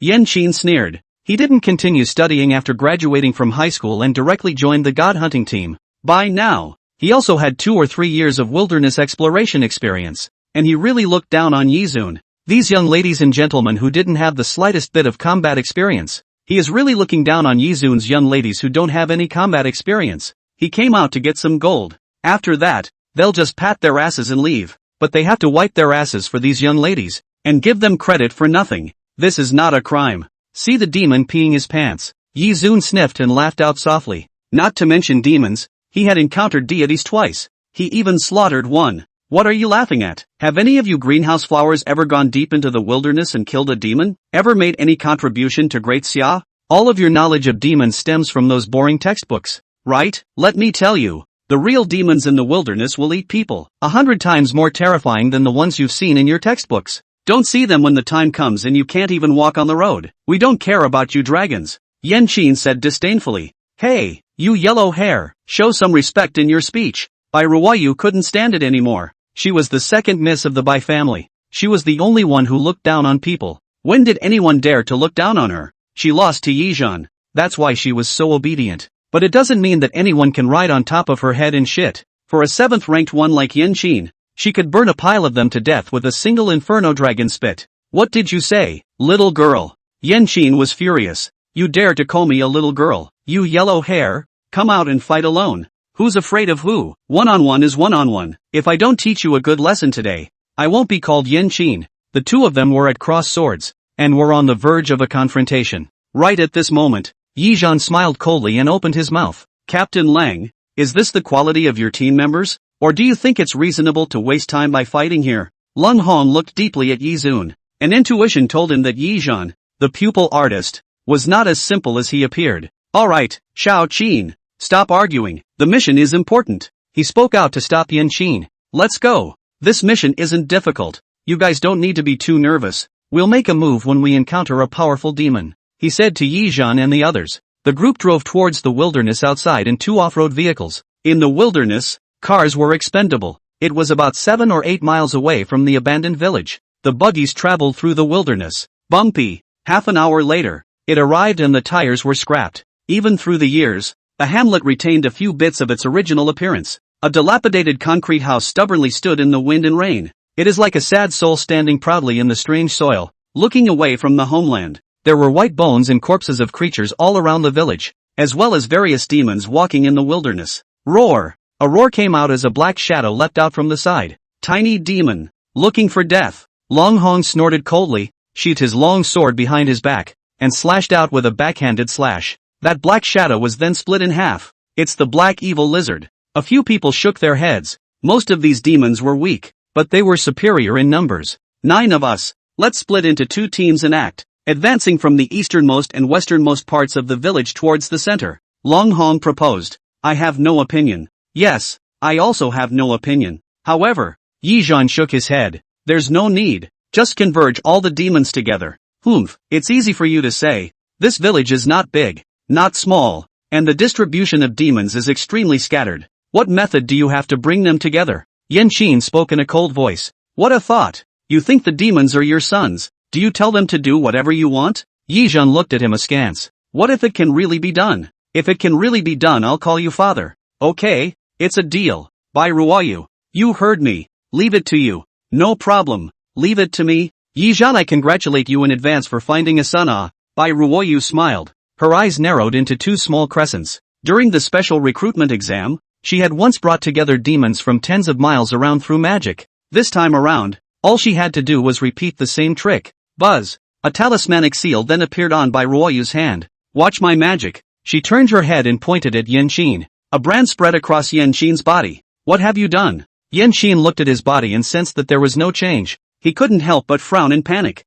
Yen Qin sneered. He didn't continue studying after graduating from high school and directly joined the god hunting team. By now, he also had 2 or 3 years of wilderness exploration experience, and he really looked down on Yizun. These young ladies and gentlemen who didn't have the slightest bit of combat experience. He is really looking down on Yizun's young ladies who don't have any combat experience. He came out to get some gold. After that, they'll just pat their asses and leave. But they have to wipe their asses for these young ladies, and give them credit for nothing. This is not a crime. See the demon peeing his pants. Yizun sniffed and laughed out softly. Not to mention demons, he had encountered deities twice. He even slaughtered one. What are you laughing at? Have any of you greenhouse flowers ever gone deep into the wilderness and killed a demon? Ever made any contribution to Great Xia? All of your knowledge of demons stems from those boring textbooks, right? Let me tell you, the real demons in the wilderness will eat people, 100 times more terrifying than the ones you've seen in your textbooks. Don't see them when the time comes and you can't even walk on the road. We don't care about you dragons. Yen Qin said disdainfully. Hey, you yellow hair, show some respect in your speech. Bai Ruoyu couldn't stand it anymore. She was the second miss of the Bai family. She was the only one who looked down on people. When did anyone dare to look down on her? She lost to Yizhan. That's why she was so obedient. But it doesn't mean that anyone can ride on top of her head and shit. For a 7th ranked one like Yen Qin, she could burn a pile of them to death with a single inferno dragon spit. What did you say, little girl? Yen Qin was furious. You dare to call me a little girl? You yellow hair? Come out and fight alone. Who's afraid of who? One-on-one is one-on-one. If I don't teach you a good lesson today, I won't be called Yen Qin. The two of them were at cross swords, and were on the verge of a confrontation. Right at this moment, Yizhan smiled coldly and opened his mouth. Captain Lang, is this the quality of your team members? Or do you think it's reasonable to waste time by fighting here? Lung Hong looked deeply at Yizun. An intuition told him that Yizhan, the pupil artist, was not as simple as he appeared. Alright, Xiao Qin, stop arguing. The mission is important. He spoke out to stop Yen Qin. Let's go. This mission isn't difficult. You guys don't need to be too nervous. We'll make a move when we encounter a powerful demon, he said to Yizhan and the others. The group drove towards the wilderness outside in 2 off-road vehicles. In the wilderness, cars were expendable. It was about 7 or 8 miles away from the abandoned village. The buggies traveled through the wilderness. Bumpy. Half an hour later, it arrived and the tires were scrapped. Even through the years, the hamlet retained a few bits of its original appearance. A dilapidated concrete house stubbornly stood in the wind and rain. It is like a sad soul standing proudly in the strange soil, looking away from the homeland. There were white bones and corpses of creatures all around the village, as well as various demons walking in the wilderness. Roar! A roar came out as a black shadow leapt out from the side. Tiny demon, looking for death. Long Hong snorted coldly, sheathed his long sword behind his back, and slashed out with a backhanded slash. That black shadow was then split in half. It's the black evil lizard. A few people shook their heads. Most of these demons were weak, but they were superior in numbers. 9 of us. Let's split into 2 teams and act. Advancing from the easternmost and westernmost parts of the village towards the center, Long Hong proposed. I have no opinion. Yes, I also have no opinion. However, Yizhan shook his head. There's no need. Just converge all the demons together. Humph, it's easy for you to say. This village is not big, not small, and the distribution of demons is extremely scattered. What method do you have to bring them together? Yen Qin spoke in a cold voice. What a thought. You think the demons are your sons? Do you tell them to do whatever you want? Yizhan looked at him askance. What if it can really be done? If it can really be done, I'll call you father. Okay, it's a deal. Bai Ruoyu. You heard me. Leave it to you. No problem. Leave it to me. Yizhan, I congratulate you in advance for finding a son. Bai Ruoyu smiled. Her eyes narrowed into two small crescents. During the special recruitment exam, she had once brought together demons from tens of miles around through magic. This time around, all she had to do was repeat the same trick. Buzz. A talismanic seal then appeared on Bai Ruoyu's hand. Watch my magic. She turned her head and pointed at Yanqin. A brand spread across Yanqin's body. What have you done? Yanqin looked at his body and sensed that there was no change. He couldn't help but frown in panic.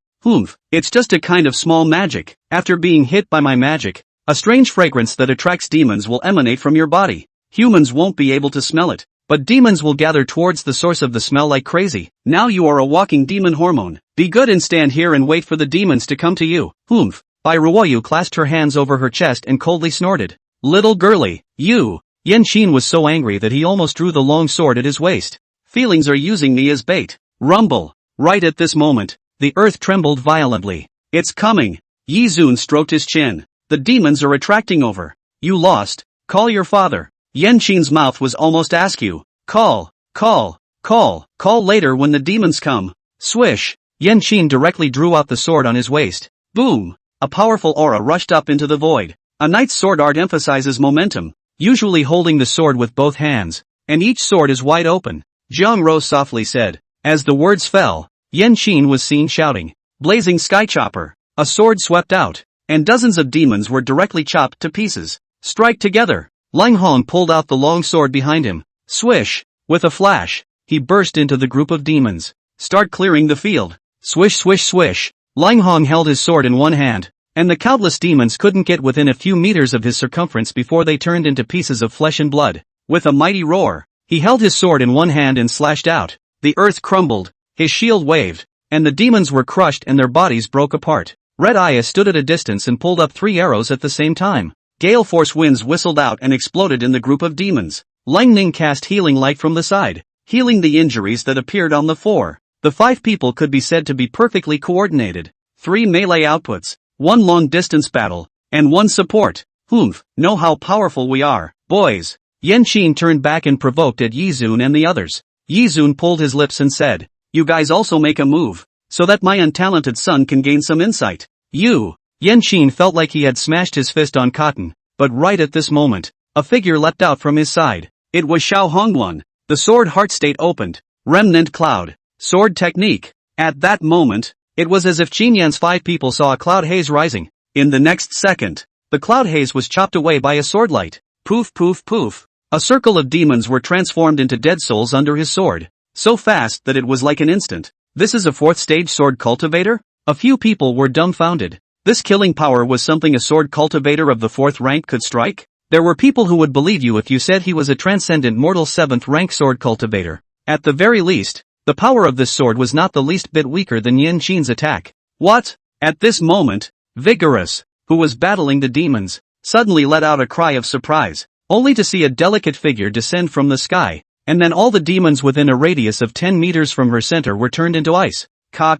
It's just a kind of small magic. After being hit by my magic, a strange fragrance that attracts demons will emanate from your body. Humans won't be able to smell it, but demons will gather towards the source of the smell like crazy. Now you are a walking demon hormone. Be good and stand here and wait for the demons to come to you. Bai Ruoyu clasped her hands over her chest and coldly snorted. Little girlie, you. Yanqin was so angry that he almost drew the long sword at his waist. Feelings are using me as bait. Rumble. Right at this moment, the earth trembled violently. It's coming. Yi Zun stroked his chin. The demons are attracting over. You lost. Call your father. Yanqin's mouth was almost askew. Call later when the demons come. Swish. Yanqin directly drew out the sword on his waist. Boom. A powerful aura rushed up into the void. A knight's sword art emphasizes momentum, usually holding the sword with both hands, and each sword is wide open. Jiang Rou softly said. As the words fell, Yanqin was seen shouting, blazing sky chopper. A sword swept out, and dozens of demons were directly chopped to pieces. Strike together. Lang Hong pulled out the long sword behind him. Swish. With a flash, he burst into the group of demons. Start clearing the field. Swish swish swish. Lang Hong held his sword in one hand, and the countless demons couldn't get within a few meters of his circumference before they turned into pieces of flesh and blood. With a mighty roar, he held his sword in one hand and slashed out. The earth crumbled, his shield waved, and the demons were crushed and their bodies broke apart. Red Eye stood at a distance and pulled up 3 arrows at the same time. Gale force winds whistled out and exploded in the group of demons. Lang Ning cast healing light from the side, healing the injuries that appeared on the floor. The 5 people could be said to be perfectly coordinated. 3 melee outputs, 1 long-distance battle, and 1 support. Know how powerful we are, boys. Yanqin turned back and provoked at Yi Zun and the others. Yi Zun pulled his lips and said, you guys also make a move, so that my untalented son can gain some insight. Yanqin felt like he had smashed his fist on cotton, but right at this moment, a figure leapt out from his side. It was Xiao Hongwan. The sword heart state opened. Remnant cloud. Sword technique. At that moment, it was as if Qinyan's 5 people saw a cloud haze rising. In the next second, the cloud haze was chopped away by a sword light. Poof poof poof. A circle of demons were transformed into dead souls under his sword. So fast that it was like an instant. This is a 4th stage sword cultivator? A few people were dumbfounded. This killing power was something a sword cultivator of the 4th rank could strike? There were people who would believe you if you said he was a transcendent mortal 7th rank sword cultivator. At the very least, the power of this sword was not the least bit weaker than Yanqin's attack. What? At this moment, Vigorous, who was battling the demons, suddenly let out a cry of surprise, only to see a delicate figure descend from the sky, and then all the demons within a radius of 10 meters from her center were turned into ice. Ka.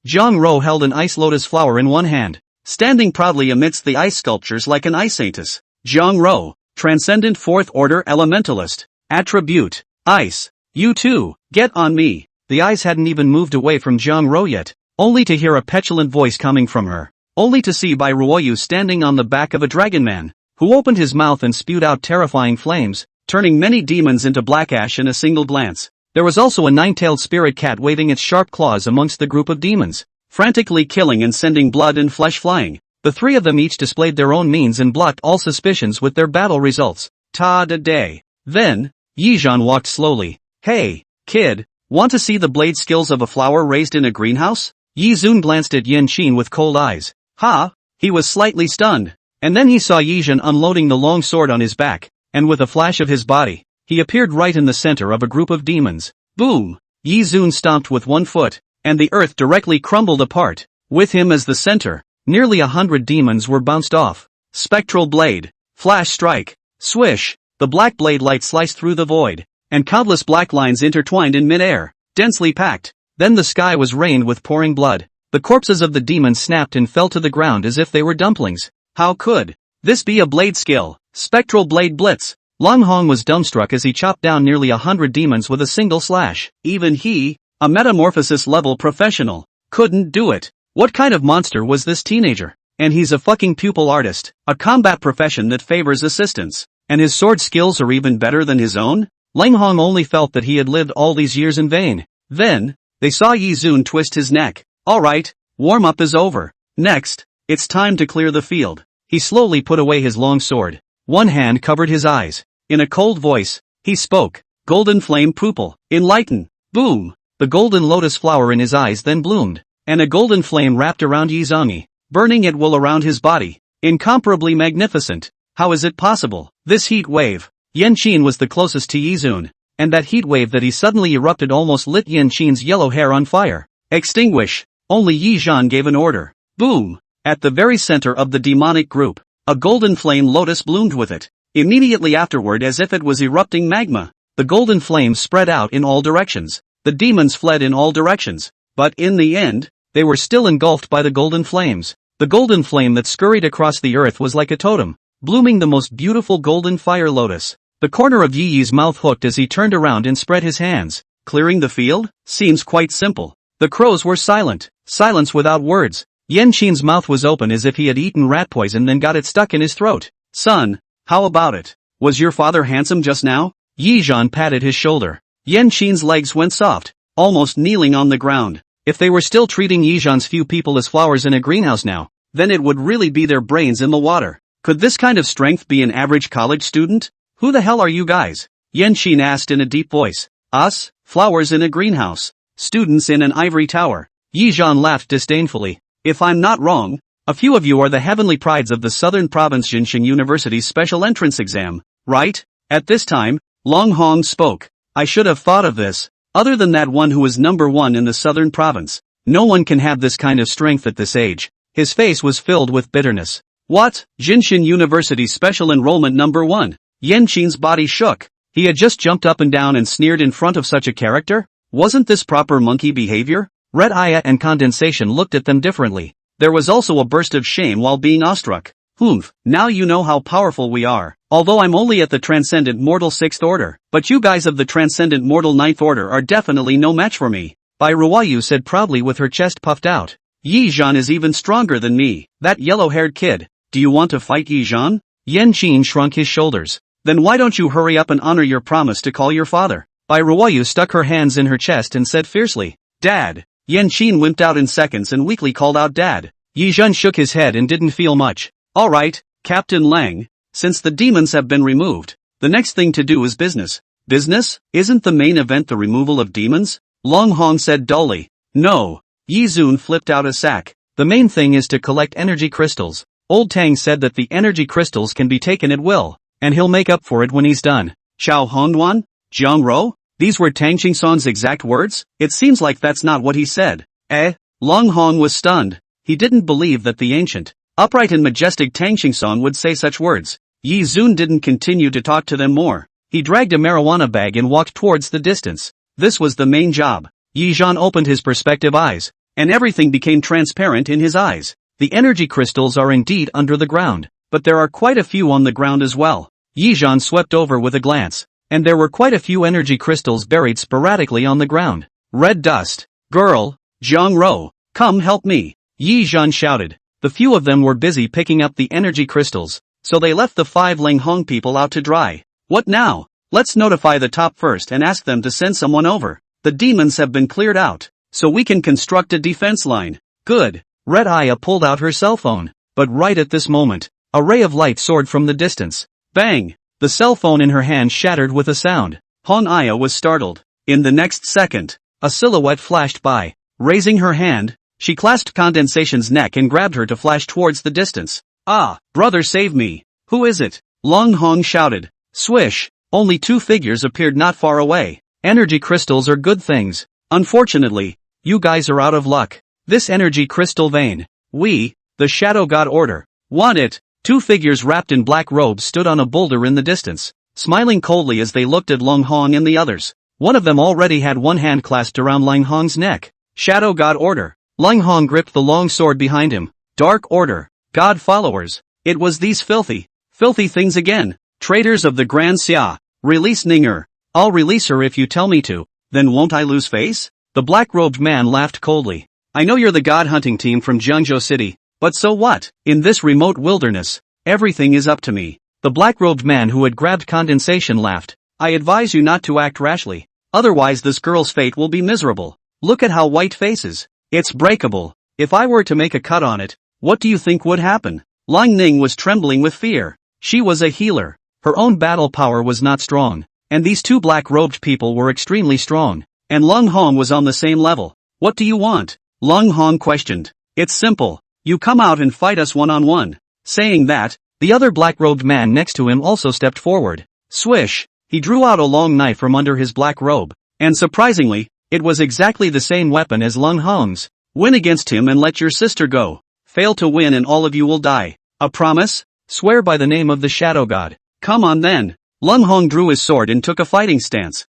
Jiang Rou held an ice lotus flower in one hand, standing proudly amidst the ice sculptures like an ice saintess. Jiang Rou, Transcendent 4th Order Elementalist. Attribute, Ice. You too, get on me. The eyes hadn't even moved away from Jiang Rou yet, only to hear a petulant voice coming from her, only to see Bai Ruoyu standing on the back of a dragon man, who opened his mouth and spewed out terrifying flames, turning many demons into black ash in a single glance. There was also a 9-tailed spirit cat waving its sharp claws amongst the group of demons, frantically killing and sending blood and flesh flying. The 3 of them each displayed their own means and blocked all suspicions with their battle results. Ta-da-day. Then, Yizhan walked slowly. Hey, kid, want to see the blade skills of a flower raised in a greenhouse? Yi Zun glanced at Yanqin with cold eyes. Ha! He was slightly stunned. And then he saw Yizhan unloading the long sword on his back, and with a flash of his body, he appeared right in the center of a group of demons. Boom! Yi Zun stomped with 1 foot, and the earth directly crumbled apart. With him as the center, nearly 100 demons were bounced off. Spectral blade. Flash strike. Swish! The black blade light sliced through the void, and countless black lines intertwined in midair, densely packed. Then the sky was rained with pouring blood. The corpses of the demons snapped and fell to the ground as if they were dumplings. How could this be a blade skill? Spectral blade blitz. Long Hong was dumbstruck as he chopped down nearly 100 demons with a single slash. Even he, a metamorphosis-level professional, couldn't do it. What kind of monster was this teenager? And he's a fucking pupil artist, a combat profession that favors assistance. And his sword skills are even better than his own? Lang Hong only felt that he had lived all these years in vain. Then, they saw Yi Zun twist his neck. Alright, warm-up is over. Next, it's time to clear the field. He slowly put away his long sword. One hand covered his eyes. In a cold voice, he spoke. Golden flame pupil, enlighten. Boom! The golden lotus flower in his eyes then bloomed, and a golden flame wrapped around Yi Zhongyi, burning at will around his body. Incomparably magnificent. How is it possible? This heat wave. Yan Qin was the closest to Yi Zun, and that heat wave that he suddenly erupted almost lit Yan Qin's yellow hair on fire. Extinguish. Only Yi Zhan gave an order. Boom! At the very center of the demonic group, a golden flame lotus bloomed with it. Immediately afterward, as if it was erupting magma, the golden flames spread out in all directions. The demons fled in all directions, but in the end, they were still engulfed by the golden flames. The golden flame that scurried across the earth was like a totem, blooming the most beautiful golden fire lotus. The corner of Yi Yi's mouth hooked as he turned around and spread his hands. Clearing the field? Seems quite simple. The crows were silent. Silence without words. Yan Qin's mouth was open as if he had eaten rat poison then got it stuck in his throat. Son, how about it? Was your father handsome just now? Yi Zhan patted his shoulder. Yan Qin's legs went soft, almost kneeling on the ground. If they were still treating Yi Zhan's few people as flowers in a greenhouse now, then it would really be their brains in the water. Could this kind of strength be an average college student? Who the hell are you guys? Yan Qin asked in a deep voice. Us? Flowers in a greenhouse. Students in an ivory tower. Yi Zhan laughed disdainfully. If I'm not wrong, a few of you are the heavenly prides of the Southern Province Jinxing University's special entrance exam, right? At this time, Long Hong spoke. I should have thought of this. Other than that one who is number one in the Southern Province, no one can have this kind of strength at this age. His face was filled with bitterness. What? Jinxing University's special enrollment number one? Yan Qin's body shook. He had just jumped up and down and sneered in front of such a character? Wasn't this proper monkey behavior? Red Aya and Condensation looked at them differently. There was also a burst of shame while being awestruck. Humph, now you know how powerful we are. Although I'm only at the Transcendent Mortal 6th Order, but you guys of the Transcendent Mortal 9th Order are definitely no match for me. Bai Ruoyu said proudly with her chest puffed out. Yi Zhan is even stronger than me. That yellow-haired kid. Do you want to fight Yi Zhan? Yan Qin shrunk his shoulders. Then why don't you hurry up and honor your promise to call your father? Bai Ruoyu stuck her hands in her chest and said fiercely. Dad. Yan Qin wimped out in seconds and weakly called out Dad. Yi Zhan shook his head and didn't feel much. Alright, Captain Lang, since the demons have been removed, the next thing to do is business. Business? Isn't the main event the removal of demons? Long Hong said dully. No. Yi Zun flipped out a sack. The main thing is to collect energy crystals. Old Tang said that the energy crystals can be taken at will, and he'll make up for it when he's done. Chao Hongduan? Jiang Ro? These were Tang Qingsong's exact words? It seems like that's not what he said. Long Hong was stunned. He didn't believe that the ancient, upright and majestic Tang Qingsong would say such words. Yi Zun didn't continue to talk to them more. He dragged a marijuana bag and walked towards the distance. This was the main job. Yi Zhan opened his perspective eyes, and everything became transparent in his eyes. The energy crystals are indeed under the ground, but there are quite a few on the ground as well. Yi Zhan swept over with a glance, and there were quite a few energy crystals buried sporadically on the ground. Red dust. Girl, Jiang Ro, come help me. Yi Zhan shouted. The few of them were busy picking up the energy crystals, so they left the 5 Ling Hong people out to dry. What now? Let's notify the top first and ask them to send someone over. The demons have been cleared out, so we can construct a defense line. Good. Red Aya pulled out her cell phone, but right at this moment, a ray of light soared from the distance. Bang! The cell phone in her hand shattered with a sound. Hong Aya was startled. In the next second, a silhouette flashed by. Raising her hand, she clasped Condensation's neck and grabbed her to flash towards the distance. Ah, brother save me. Who is it? Long Hong shouted. Swish! Only 2 figures appeared not far away. Energy crystals are good things. Unfortunately, you guys are out of luck. This energy crystal vein, we, the Shadow God Order, want it. 2 figures wrapped in black robes stood on a boulder in the distance, smiling coldly as they looked at Long Hong and the others. One of them already had one hand clasped around Lang Hong's neck. Shadow God Order. Lang Hong gripped the long sword behind him. Dark Order. God followers. It was these filthy things again. Traitors of the Grand Xia, release Ninger. I'll release her if you tell me to, then won't I lose face? The black-robed man laughed coldly. I know you're the god hunting team from Jiangzhou City, but so what? In this remote wilderness, everything is up to me. The black-robed man who had grabbed condensation laughed. I advise you not to act rashly, otherwise this girl's fate will be miserable. Look at how white faces. It's breakable. If I were to make a cut on it, what do you think would happen? Lang Ning was trembling with fear. She was a healer. Her own battle power was not strong, and these two black-robed people were extremely strong, and Lung Hong was on the same level. What do you want? Lung Hong questioned. It's simple. You come out and fight us one-on-one. Saying that, the other black-robed man next to him also stepped forward. Swish! He drew out a long knife from under his black robe, and surprisingly, it was exactly the same weapon as Lung Hong's. Win against him and let your sister go. Fail to win and all of you will die. A promise? Swear by the name of the Shadow God. Come on then. Lung Hong drew his sword and took a fighting stance.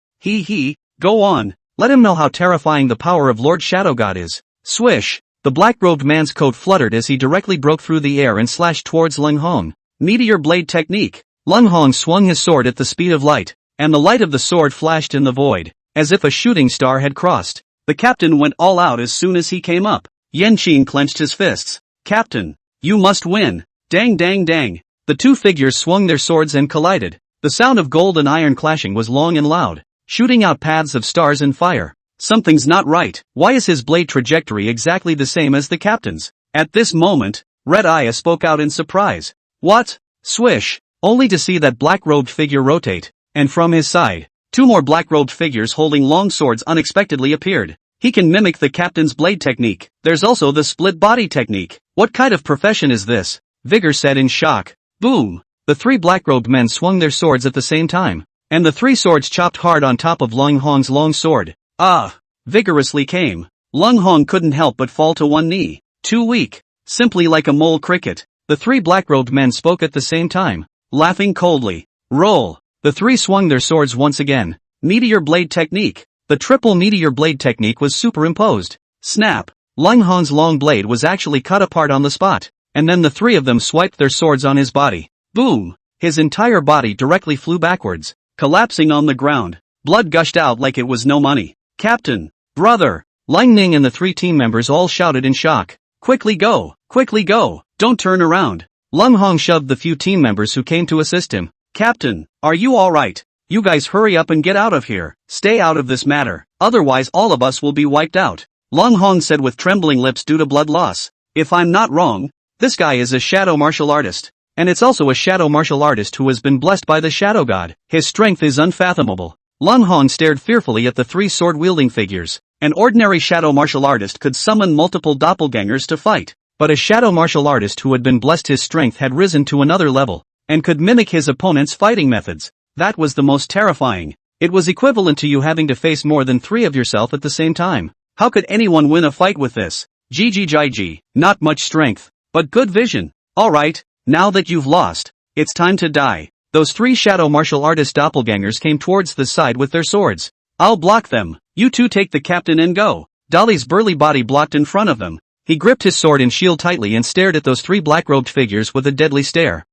Go on. Let him know how terrifying the power of Lord Shadow God is. Swish! The black-robed man's coat fluttered as he directly broke through the air and slashed towards Lung Hong. Meteor blade technique. Lung Hong swung his sword at the speed of light, and the light of the sword flashed in the void, as if a shooting star had crossed. The captain went all out as soon as he came up. Yan Qin clenched his fists. Captain, you must win. Dang dang dang. The two figures swung their swords and collided. The sound of gold and iron clashing was long and loud, shooting out paths of stars and fire. Something's not right. Why is his blade trajectory exactly the same as the captain's? At this moment, Red Eye spoke out in surprise. What? Swish! Only to see that black-robed figure rotate, and from his side, two more black-robed figures holding long swords unexpectedly appeared. He can mimic the captain's blade technique. There's also the split body technique. What kind of profession is this? Vigor said in shock. Boom! The three black-robed men swung their swords at the same time, and the three swords chopped hard on top of Lung Hong's long sword. Ah! Vigorously came. Lung Hong couldn't help but fall to one knee. Too weak. Simply like a mole cricket. The three black-robed men spoke at the same time, laughing coldly. Roll! The three swung their swords once again. Meteor blade technique. The triple meteor blade technique was superimposed. Snap! Lung Hong's long blade was actually cut apart on the spot, and then the three of them swiped their swords on his body. Boom! His entire body directly flew backwards, collapsing on the ground. Blood gushed out like it was no money. Captain! Brother! Lang Ning and the three team members all shouted in shock. Quickly go! Quickly go! Don't turn around! Lung Hong shoved the few team members who came to assist him. Captain, are you alright? You guys hurry up and get out of here. Stay out of this matter, otherwise all of us will be wiped out. Lung Hong said with trembling lips due to blood loss. If I'm not wrong, this guy is a shadow martial artist. And it's also a shadow martial artist who has been blessed by the Shadow God. His strength is unfathomable. Lung Hong stared fearfully at the three sword-wielding figures. An ordinary shadow martial artist could summon multiple doppelgangers to fight, but a shadow martial artist who had been blessed his strength had risen to another level, and could mimic his opponent's fighting methods. That was the most terrifying. It was equivalent to you having to face more than three of yourself at the same time. How could anyone win a fight with this? GG. Not much strength, but good vision. Alright, now that you've lost, it's time to die. Those three shadow martial artist doppelgangers came towards the side with their swords. I'll block them. You two take the captain and go. Dolly's burly body blocked in front of them. He gripped his sword and shield tightly and stared at those three black-robed figures with a deadly stare.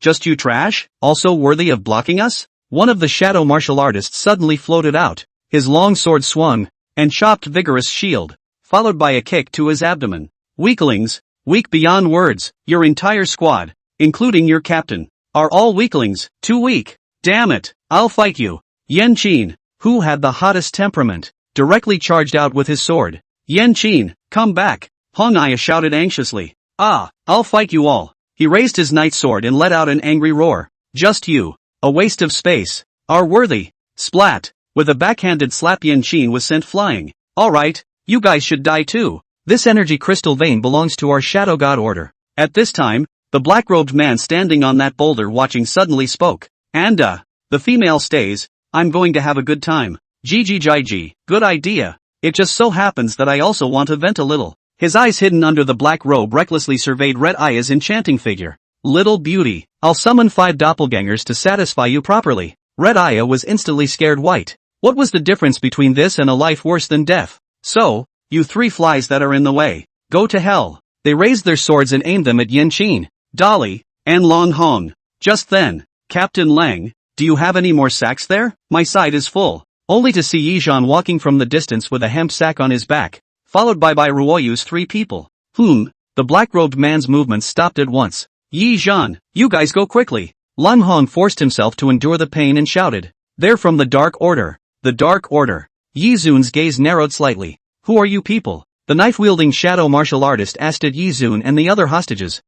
Just you trash? Also worthy of blocking us? One of the shadow martial artists suddenly floated out. His long sword swung, and chopped Vigorous' shield, followed by a kick to his abdomen. Weaklings, weak beyond words. Your entire squad, including your captain, are all weaklings. Too weak. Damn it, I'll fight you. Yan Qin, who had the hottest temperament, directly charged out with his sword. Yan Qin, come back. Hong Ai shouted anxiously. I'll fight you all. He raised his night sword and let out an angry roar. Just you. A waste of space. Are worthy. Splat. With a backhanded slap Yan Qin was sent flying. Alright, you guys should die too. This energy crystal vein belongs to our Shadow God order. At this time, the black-robed man standing on that boulder watching suddenly spoke. And the female stays. I'm going to have a good time. GG. Good idea. It just so happens that I also want to vent a little. His eyes hidden under the black robe recklessly surveyed Red Aya's enchanting figure. Little beauty, I'll summon 5 doppelgangers to satisfy you properly. Red Aya was instantly scared white. What was the difference between this and a life worse than death? So, you 3 flies that are in the way, go to hell. They raised their swords and aimed them at Yan Qin, Dolly, and Long Hong. Just then, Captain Lang, do you have any more sacks there? My side is full. Only to see Yizhan walking from the distance with a hemp sack on his back, followed by Ruoyu's 3 people. The black-robed man's movements stopped at once. Yizhan, you guys go quickly. Lang Hong forced himself to endure the pain and shouted. They're from the Dark Order. The Dark Order. Yizun's gaze narrowed slightly. Who are you people? The knife-wielding shadow martial artist asked at Yizun and the other hostages.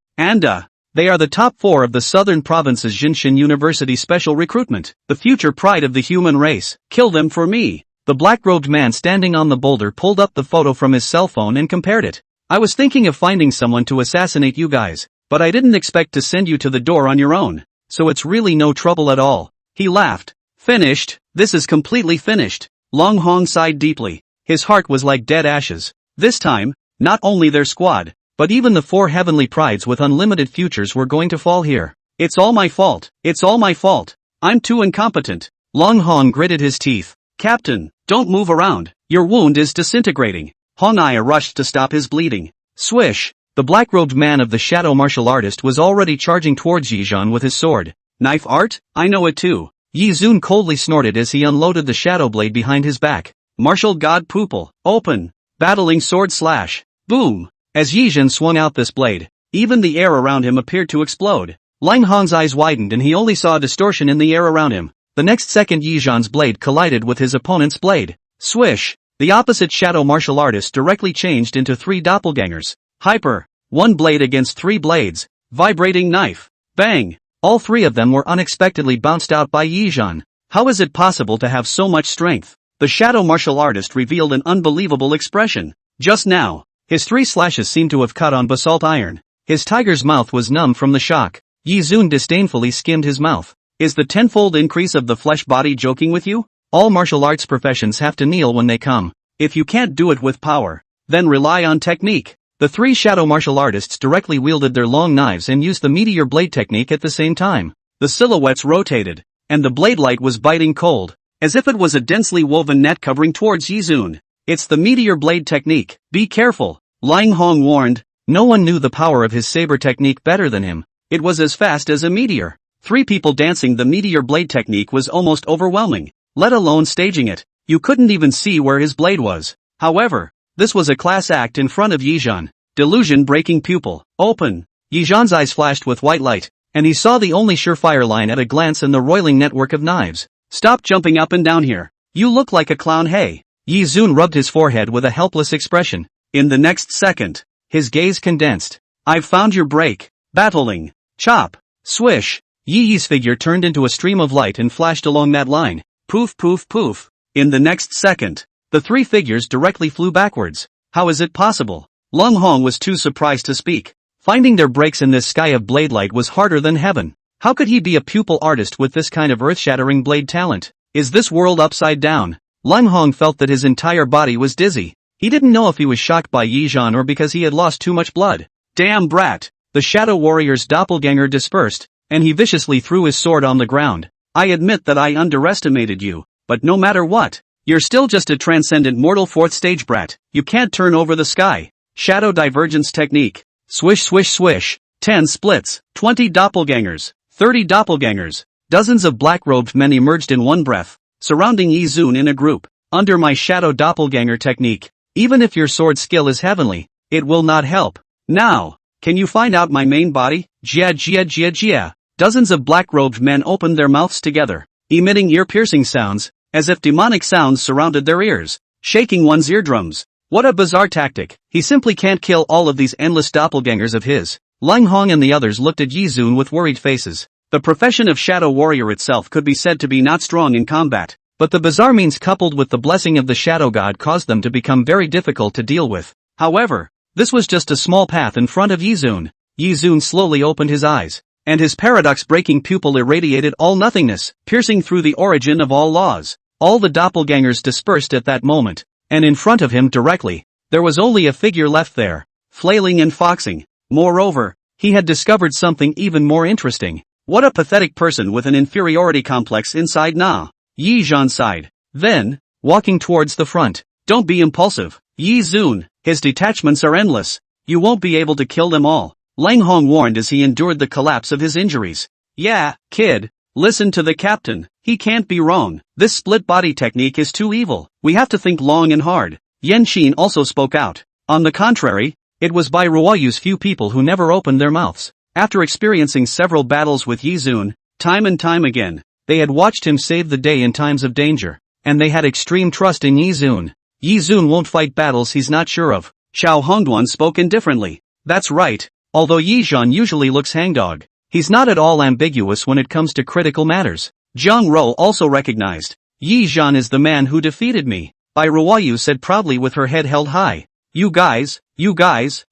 They are the top 4 of the southern province's Jinshin University special recruitment, the future pride of the human race. Kill them for me. The black-robed man standing on the boulder pulled up the photo from his cell phone and compared it. I was thinking of finding someone to assassinate you guys, but I didn't expect to send you to the door on your own, so it's really no trouble at all. He laughed. Finished? This is completely finished. Lang Hong sighed deeply. His heart was like dead ashes. This time, not only their squad, but even the 4 heavenly prides with unlimited futures were going to fall here. It's all my fault. It's all my fault. I'm too incompetent. Lang Hong gritted his teeth. Captain, don't move around. Your wound is disintegrating. Hong Ai rushed to stop his bleeding. Swish! The black-robed man of the shadow martial artist was already charging towards Yizhan with his sword. Knife art? I know it too. Yizun coldly snorted as he unloaded the shadow blade behind his back. Martial god pupil. Open. Battling sword slash. Boom! As Yizhan swung out this blade, even the air around him appeared to explode. Lang Hong's eyes widened and he only saw a distortion in the air around him. The next second Yizhan's blade collided with his opponent's blade. Swish! The opposite shadow martial artist directly changed into 3 doppelgangers. Hyper. 1 blade against 3 blades. Vibrating knife. Bang! All 3 of them were unexpectedly bounced out by Yizhan. How is it possible to have so much strength? The shadow martial artist revealed an unbelievable expression. Just now, his 3 slashes seemed to have cut on basalt iron. His tiger's mouth was numb from the shock. Yizun disdainfully skimmed his mouth. Is the tenfold increase of the flesh body joking with you? All martial arts professions have to kneel when they come. If you can't do it with power, then rely on technique. The 3 shadow martial artists directly wielded their long knives and used the meteor blade technique at the same time. The silhouettes rotated, and the blade light was biting cold, as if it was a densely woven net covering towards Yizun. It's the meteor blade technique. Be careful, Lang Hong warned. No one knew the power of his saber technique better than him. It was as fast as a meteor. 3 people dancing the meteor blade technique was almost overwhelming, let alone staging it. You couldn't even see where his blade was. However, this was a class act in front of Yizhan. Delusion-breaking pupil. Open. Yizhan's eyes flashed with white light, and he saw the only surefire line at a glance in the roiling network of knives. Stop jumping up and down here. You look like a clown. Hey. Yizun rubbed his forehead with a helpless expression. In the next second, his gaze condensed. I've found your break. Battling. Chop. Swish. Yi's figure turned into a stream of light and flashed along that line. Poof poof poof. In the next second, the 3 figures directly flew backwards. How is it possible? Lang Hong was too surprised to speak. Finding their breaks in this sky of blade light was harder than heaven. How could he be a pupil artist with this kind of earth-shattering blade talent? Is this world upside down? Lang Hong felt that his entire body was dizzy. He didn't know if he was shocked by Yizhan or because he had lost too much blood. Damn brat! The shadow warrior's doppelganger dispersed, and he viciously threw his sword on the ground. I admit that I underestimated you, but no matter what, you're still just a transcendent mortal 4th stage brat. You can't turn over the sky. Shadow divergence technique. Swish swish swish. 10 splits, 20 doppelgangers, 30 doppelgangers. Dozens of black-robed men emerged in one breath, surrounding Yizun in a group. Under my shadow doppelganger technique, even if your sword skill is heavenly, it will not help. Now, can you find out my main body? Jia jia jia jia. Dozens of black-robed men opened their mouths together, emitting ear-piercing sounds, as if demonic sounds surrounded their ears, shaking one's eardrums. What a bizarre tactic. He simply can't kill all of these endless doppelgangers of his. Lang Hong and the others looked at Yizun with worried faces. The profession of shadow warrior itself could be said to be not strong in combat, but the bizarre means coupled with the blessing of the shadow god caused them to become very difficult to deal with. However, this was just a small path in front of Yizun. Yizun slowly opened his eyes, and his paradox-breaking pupil irradiated all nothingness, piercing through the origin of all laws. All the doppelgangers dispersed at that moment, and in front of him directly, there was only a figure left there, flailing and foxing. Moreover, he had discovered something even more interesting. What a pathetic person with an inferiority complex inside. Nah. Yizhan sighed. Then, walking towards the front. Don't be impulsive, Yizun. His detachments are endless. You won't be able to kill them all. Lang Hong warned as he endured the collapse of his injuries. Yeah, kid, Listen to the captain, he can't be wrong. This split body technique is too evil. We have to think long and hard. Yan Xin also spoke out. On the contrary, it was by Ruoyu's few people who never opened their mouths. After experiencing several battles with Yizun, time and time again, they had watched him save the day in times of danger, and they had extreme trust in Yizun. Yizun won't fight battles he's not sure of. Xiao Hongduan spoke indifferently. That's right, although Yizhan usually looks hangdog, he's not at all ambiguous when it comes to critical matters. Jiang Rou also recognized. Yizhan is the man who defeated me. Bai Ruoyu said proudly with her head held high. You guys,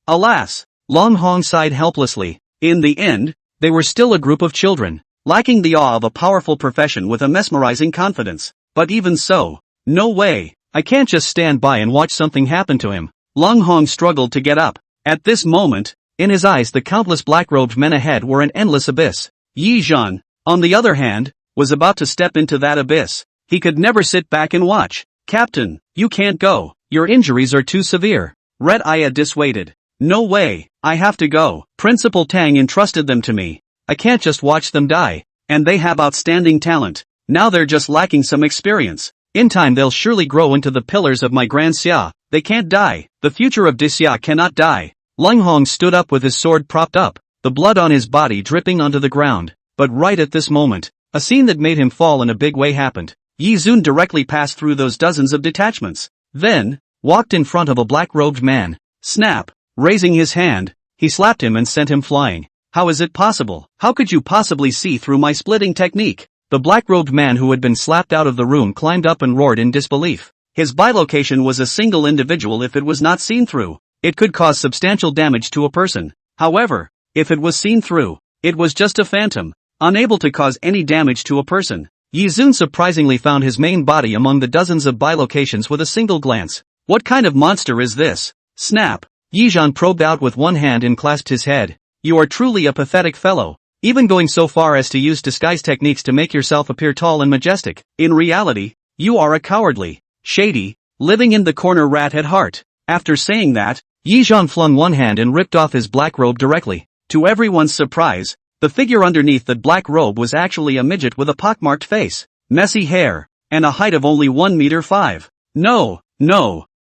alas. Long Hong sighed helplessly. In the end, they were still a group of children, lacking the awe of a powerful profession with a mesmerizing confidence. But even so, no way, I can't just stand by and watch something happen to him. Long Hong struggled to get up. At this moment, in his eyes the countless black-robed men ahead were an endless abyss. Yi Zhan, on the other hand, was about to step into that abyss. He could never sit back and watch. Captain, you can't go. Your injuries are too severe. Red Aya dissuaded. No way, I have to go. Principal Tang entrusted them to me. I can't just watch them die. And they have outstanding talent. Now they're just lacking some experience. In time they'll surely grow into the pillars of my Grand Xia. They can't die. The future of Xia cannot die. Leng Hong stood up with his sword propped up, the blood on his body dripping onto the ground. But right at this moment, a scene that made him fall in a big way happened. Yi Zun directly passed through those dozens of detachments. Then, walked in front of a black-robed man. Snap! Raising his hand, he slapped him and sent him flying. How is it possible? How could you possibly see through my splitting technique? The black-robed man who had been slapped out of the room climbed up and roared in disbelief. His bilocation was a single individual. If it was not seen through, it could cause substantial damage to a person. However, if it was seen through, it was just a phantom, unable to cause any damage to a person. Yi Zun surprisingly found his main body among the dozens of bilocations with a single glance. What kind of monster is this? Snap! Yi Zhan probed out with one hand and clasped his head. You are truly a pathetic fellow, even going so far as to use disguise techniques to make yourself appear tall and majestic. In reality, you are a cowardly, shady, living in the corner rat at heart. After saying that, Yi Zhan flung one hand and ripped off his black robe directly. To everyone's surprise, the figure underneath that black robe was actually a midget with a pockmarked face, messy hair, and a height of only 1 meter 5. No,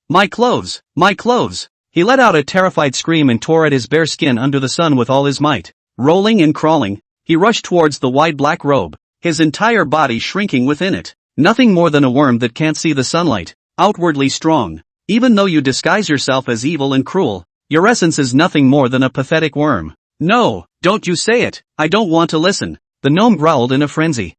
my clothes, my clothes. He let out a terrified scream and tore at his bare skin under the sun with all his might. Rolling and crawling, he rushed towards the wide black robe, his entire body shrinking within it. Nothing more than a worm that can't see the sunlight, outwardly strong. Even though you disguise yourself as evil and cruel, your essence is nothing more than a pathetic worm. No, don't you say it, I don't want to listen. The gnome growled in a frenzy.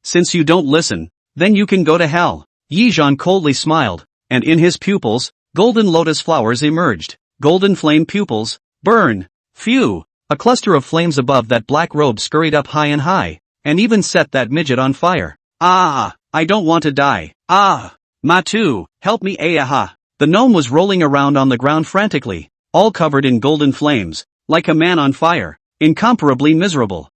Since you don't listen, then you can go to hell. Yi Zhan coldly smiled, and in his pupils, golden lotus flowers emerged. Golden flame pupils, burn. Phew! A cluster of flames above that black robe scurried up high and high, and even set that midget on fire. I don't want to die. Matu, help me aha. The gnome was rolling around on the ground frantically, all covered in golden flames, like a man on fire, incomparably miserable.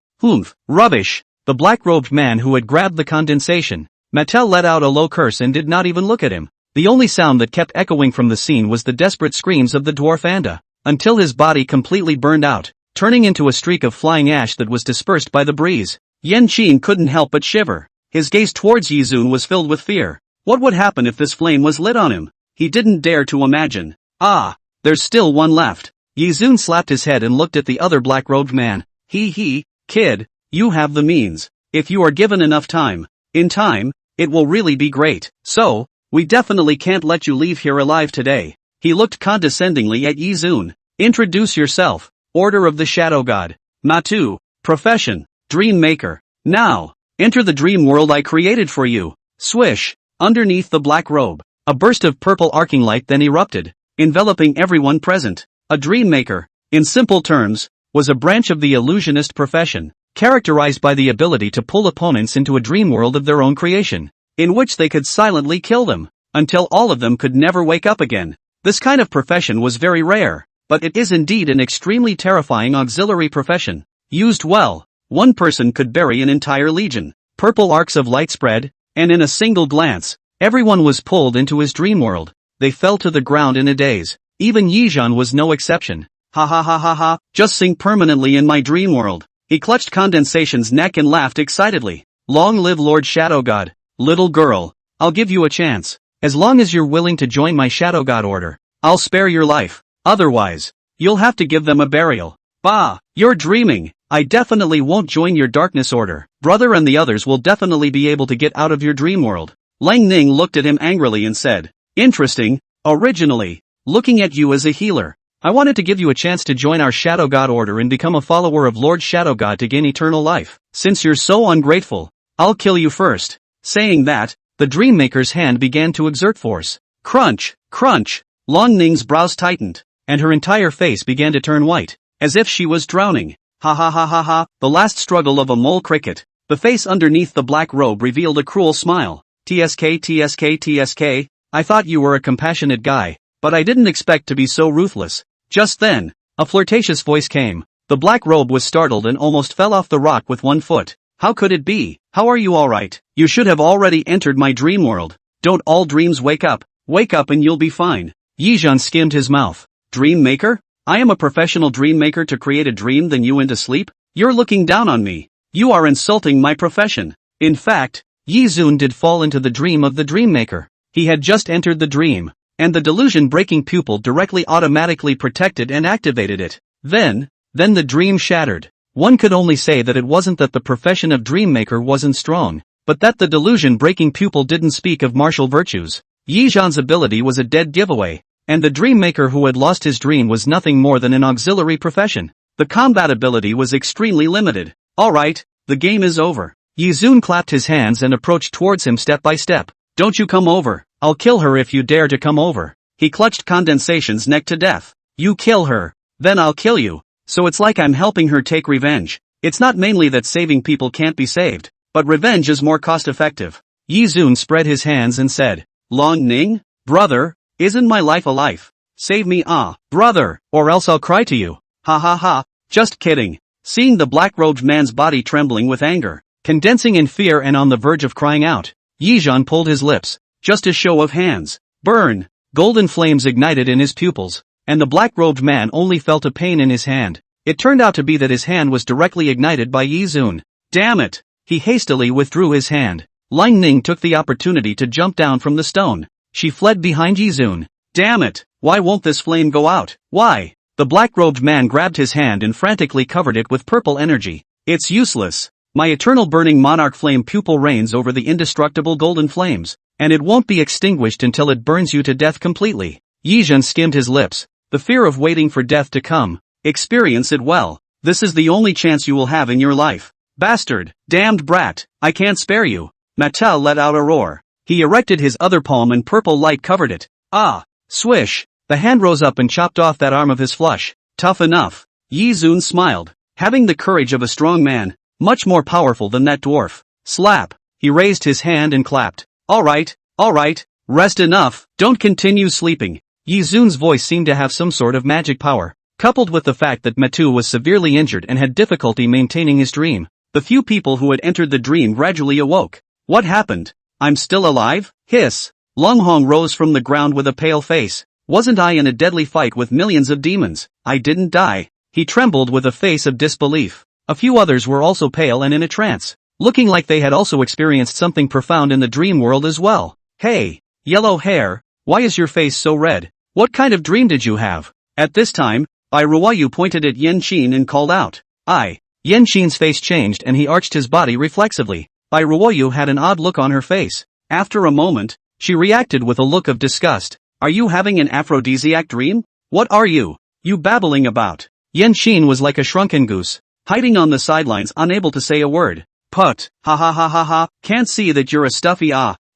Rubbish. The black-robed man who had grabbed the condensation, Mattel let out a low curse and did not even look at him. The only sound that kept echoing from the scene was the desperate screams of the dwarf Anda, until his body completely burned out, turning into a streak of flying ash that was dispersed by the breeze. Yan Qin couldn't help but shiver. His gaze towards Yi Zun was filled with fear. What would happen if this flame was lit on him? He didn't dare to imagine. There's still one left. Yi Zun slapped his head and looked at the other black-robed man. Kid, you have the means. If you are given enough time, in time, it will really be great. So, we definitely can't let you leave here alive today. He looked condescendingly at Yi Zun. Introduce yourself. Order of the Shadow God. Matu. Profession. Dream Maker. Now, enter the dream world I created for you. Swish. Underneath the black robe, a burst of purple arcing light then erupted, enveloping everyone present. A dream maker, in simple terms, was a branch of the illusionist profession, characterized by the ability to pull opponents into a dream world of their own creation, in which they could silently kill them, until all of them could never wake up again. This kind of profession was very rare, but it is indeed an extremely terrifying auxiliary profession. Used well, one person could bury an entire legion. Purple arcs of light spread, and in a single glance, everyone was pulled into his dream world. They fell to the ground in a daze. Even Yi Zhan was no exception. Ha, just sink permanently in my dream world. He clutched Condensation's neck and laughed excitedly. Long live Lord Shadow God. Little girl, I'll give you a chance. As long as you're willing to join my Shadow God order, I'll spare your life. Otherwise, you'll have to give them a burial. Bah, you're dreaming. I definitely won't join your darkness order. Brother and the others will definitely be able to get out of your dream world. Lang Ning looked at him angrily and said, interesting. Originally, looking at you as a healer, I wanted to give you a chance to join our Shadow God order and become a follower of Lord Shadow God to gain eternal life. Since you're so ungrateful, I'll kill you first. Saying that, the Dream Maker's hand began to exert force. Crunch, crunch. Lang Ning's brows tightened, and her entire face began to turn white, as if she was drowning. Ha ha ha ha ha, the last struggle of a mole cricket. The face underneath the black robe revealed a cruel smile. TSK TSK TSK, I thought you were a compassionate guy, but I didn't expect to be so ruthless. Just then, a flirtatious voice came. The black robe was startled and almost fell off the rock with one foot. How could it be? How are you alright? You should have already entered my dream world. Don't all dreams wake up? Wake up and you'll be fine. Yizhan skimmed his mouth. Dream maker? I am a professional dream maker to create a dream then you into sleep? You're looking down on me. You are insulting my profession. In fact, Yizun did fall into the dream of the dream maker. He had just entered the dream, and the delusion-breaking pupil directly automatically protected and activated it. Then the dream shattered. One could only say that it wasn't that the profession of dream maker wasn't strong, but that the delusion-breaking pupil didn't speak of martial virtues. Yizhan's ability was a dead giveaway, and the dream maker who had lost his dream was nothing more than an auxiliary profession. The combat ability was extremely limited. Alright, the game is over. Yizun clapped his hands and approached towards him step by step. Don't you come over. I'll kill her if you dare to come over. He clutched Condensation's neck to death. You kill her, then I'll kill you. So it's like I'm helping her take revenge. It's not mainly that saving people can't be saved, but revenge is more cost-effective. Yizun spread his hands and said, Lang Ning? Brother, isn't my life a life? Save me brother, or else I'll cry to you. Ha ha ha, just kidding. Seeing the black-robed man's body trembling with anger, condensing in fear and on the verge of crying out, Yizhan pulled his lips. Just a show of hands. Burn! Golden flames ignited in his pupils, and the black-robed man only felt a pain in his hand. It turned out to be that his hand was directly ignited by Yizun. Damn it! He hastily withdrew his hand. Lang Ning took the opportunity to jump down from the stone. She fled behind Yizun. Damn it! Why won't this flame go out? Why? The black-robed man grabbed his hand and frantically covered it with purple energy. It's useless. My eternal burning monarch flame pupil reigns over the indestructible golden flames, and it won't be extinguished until it burns you to death completely. Yizhan skimmed his lips. The fear of waiting for death to come. Experience it well. This is the only chance you will have in your life. Bastard! Damned brat! I can't spare you. Mattel let out a roar. He erected his other palm and purple light covered it. Swish! The hand rose up and chopped off that arm of his flush. Tough enough. Yizun smiled. Having the courage of a strong man, much more powerful than that dwarf. Slap! He raised his hand and clapped. Alright, rest enough, don't continue sleeping. Yizun's voice seemed to have some sort of magic power, coupled with the fact that Matu was severely injured and had difficulty maintaining his dream. The few people who had entered the dream gradually awoke. What happened? I'm still alive? Hiss! Longhong rose from the ground with a pale face. Wasn't I in a deadly fight with millions of demons? I didn't die. He trembled with a face of disbelief. A few others were also pale and in a trance, looking like they had also experienced something profound in the dream world as well. Hey, yellow hair, why is your face so red? What kind of dream did you have? At this time, Bai Ruoyu pointed at Yen Qin and called out. Yen Qin's face changed and he arched his body reflexively. Bai Ruoyu had an odd look on her face. After a moment, she reacted with a look of disgust. Are you having an aphrodisiac dream? What are you babbling about? Yen Qin was like a shrunken goose, hiding on the sidelines unable to say a word. Put, ha ha ha ha ha, can't see that you're a stuffy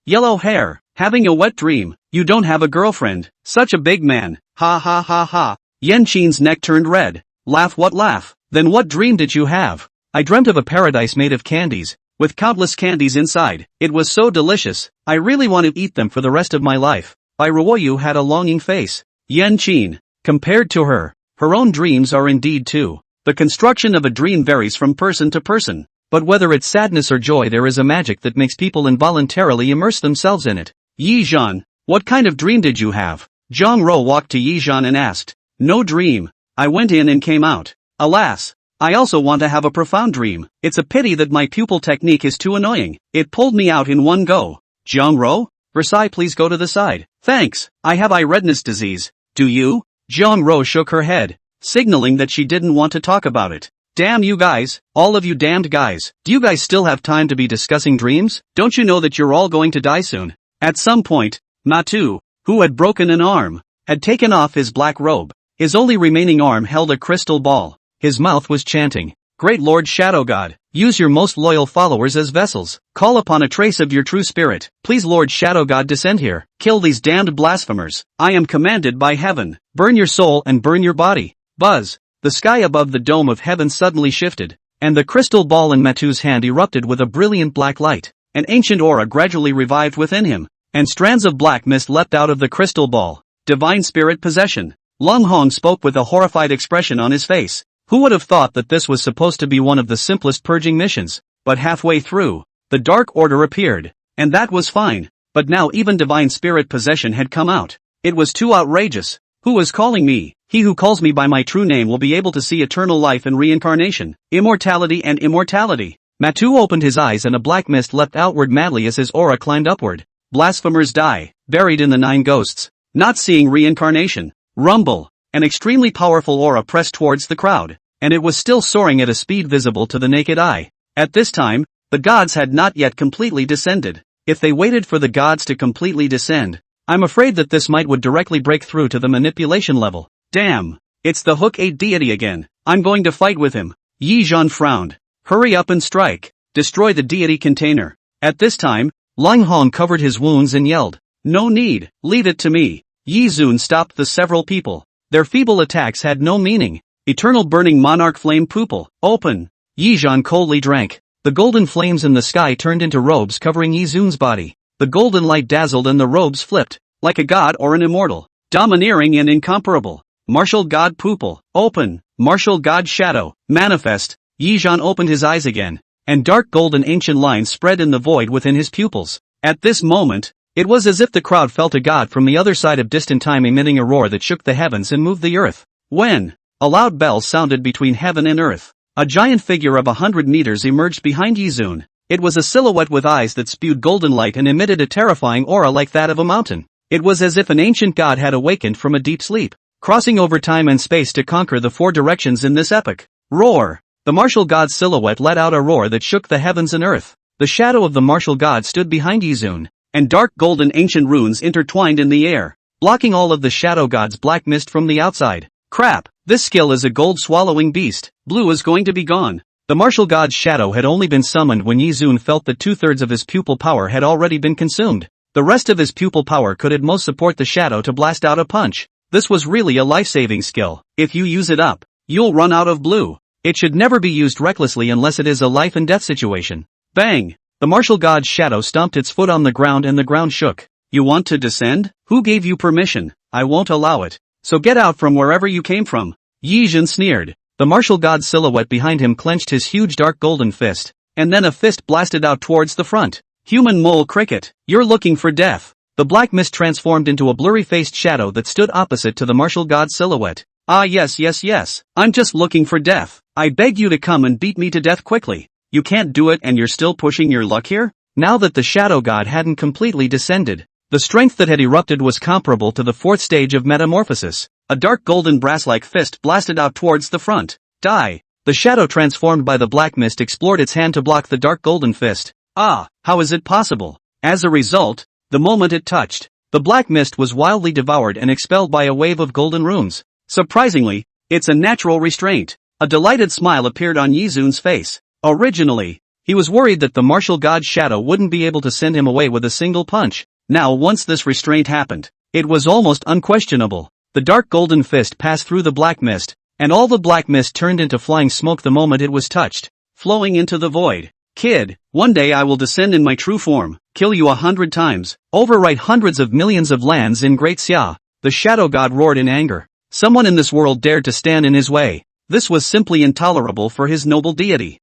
yellow hair, having a wet dream, you don't have a girlfriend, such a big man, ha ha ha ha. Yen Qin's neck turned red. Laugh what laugh? Then what dream did you have? I dreamt of a paradise made of candies, with countless candies inside. It was so delicious, I really want to eat them for the rest of my life. Bai Ruoyu had a longing face. Yen Qin, compared to her own dreams are indeed too. The construction of a dream varies from person to person, but whether it's sadness or joy there is a magic that makes people involuntarily immerse themselves in it. Yizhan, what kind of dream did you have? Zhang Ro walked to Yizhan and asked. No dream. I went in and came out. Alas, I also want to have a profound dream. It's a pity that my pupil technique is too annoying. It pulled me out in one go. Jiang Versailles, please go to the side. Thanks. I have eye redness disease. Do you? Jiang shook her head, signaling that she didn't want to talk about it. Damn you guys, all of you damned guys. Do you guys still have time to be discussing dreams? Don't you know that you're all going to die soon? At some point, Matu, who had broken an arm, had taken off his black robe. His only remaining arm held a crystal ball. His mouth was chanting, "Great Lord Shadow God, use your most loyal followers as vessels. Call upon a trace of your true spirit. Please Lord Shadow God, descend here. Kill these damned blasphemers. I am commanded by heaven. Burn your soul and burn your body." Buzz. The sky above the dome of heaven suddenly shifted, and the crystal ball in Matu's hand erupted with a brilliant black light. An ancient aura gradually revived within him, and strands of black mist leapt out of the crystal ball. Divine spirit possession. Long Hong spoke with a horrified expression on his face. Who would have thought that this was supposed to be one of the simplest purging missions? But halfway through, the Dark Order appeared, and that was fine. But now even divine spirit possession had come out. It was too outrageous. Who was calling me? He who calls me by my true name will be able to see eternal life and reincarnation, immortality and immortality. Matu opened his eyes and a black mist leapt outward madly as his aura climbed upward. Blasphemers die, buried in the 9 ghosts. Not seeing reincarnation. Rumble. An extremely powerful aura pressed towards the crowd, and it was still soaring at a speed visible to the naked eye. At this time, the gods had not yet completely descended. If they waited for the gods to completely descend, I'm afraid that this would directly break through to the manipulation level. Damn, it's the Hook 8 deity again. I'm going to fight with him. Yi Zhan frowned. Hurry up and strike. Destroy the deity container. At this time, Lang Hong covered his wounds and yelled, "No need, leave it to me." Yi Zun stopped the several people. Their feeble attacks had no meaning. Eternal burning monarch flame pupil, open. Yi Zhan coldly drank. The golden flames in the sky turned into robes covering Yi Zun's body. The golden light dazzled and the robes flipped, like a god or an immortal. Domineering and incomparable. Martial God Pupil, open. Martial God Shadow, manifest. Yi Zhan opened his eyes again, and dark golden ancient lines spread in the void within his pupils. At this moment, it was as if the crowd felt a god from the other side of distant time emitting a roar that shook the heavens and moved the earth. When a loud bell sounded between heaven and earth, a giant figure of 100 meters emerged behind Yi Zun. It was a silhouette with eyes that spewed golden light and emitted a terrifying aura like that of a mountain. It was as if an ancient god had awakened from a deep sleep, crossing over time and space to conquer the 4 directions in this epic. Roar! The martial god's silhouette let out a roar that shook the heavens and earth. The shadow of the martial god stood behind Yi Zun, and dark golden ancient runes intertwined in the air, blocking all of the shadow god's black mist from the outside. Crap! This skill is a gold-swallowing beast. Blue is going to be gone. The martial god's shadow had only been summoned when Yi Zun felt that 2/3 of his pupil power had already been consumed. The rest of his pupil power could at most support the shadow to blast out a punch. This was really a life-saving skill. If you use it up, you'll run out of blue. It should never be used recklessly unless it is a life and death situation. Bang! The martial god's shadow stomped its foot on the ground and the ground shook. You want to descend? Who gave you permission? I won't allow it. So get out from wherever you came from. Yi Zhan sneered. The martial god's silhouette behind him clenched his huge dark golden fist, and then a fist blasted out towards the front. Human mole cricket, you're looking for death. The black mist transformed into a blurry-faced shadow that stood opposite to the martial god's silhouette. Ah yes, I'm just looking for death. I beg you to come and beat me to death quickly. You can't do it and you're still pushing your luck here? Now that the shadow god hadn't completely descended, the strength that had erupted was comparable to the 4th stage of metamorphosis. A dark golden brass-like fist blasted out towards the front. Die! The shadow transformed by the black mist explored its hand to block the dark golden fist. Ah, how is it possible? As a result, the moment it touched, the black mist was wildly devoured and expelled by a wave of golden runes. Surprisingly, it's a natural restraint. A delighted smile appeared on Yi Zun's face. Originally, he was worried that the martial god's shadow wouldn't be able to send him away with a single punch. Now once this restraint happened, it was almost unquestionable. The dark golden fist passed through the black mist, and all the black mist turned into flying smoke the moment it was touched, flowing into the void. Kid, one day I will descend in my true form, kill you 100 times, overwrite hundreds of millions of lands in Great Xia. The shadow god roared in anger. Someone in this world dared to stand in his way. This was simply intolerable for his noble deity.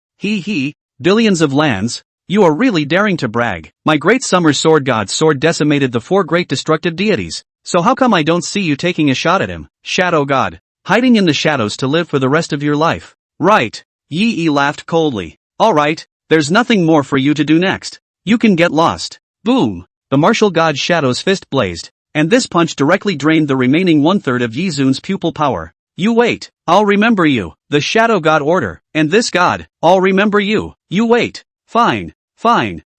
Billions of lands? You are really daring to brag. My great summer sword god's sword decimated the 4 great destructive deities. So how come I don't see you taking a shot at him? Shadow god. Hiding in the shadows to live for the rest of your life. Right. Yi Yi laughed coldly. Alright, there's nothing more for you to do next. You can get lost. Boom! The martial god's shadow's fist blazed, and this punch directly drained the remaining one-third of Yi Zun's pupil power. You wait, I'll remember you, the shadow god order, and this god, I'll remember you. You wait. Fine.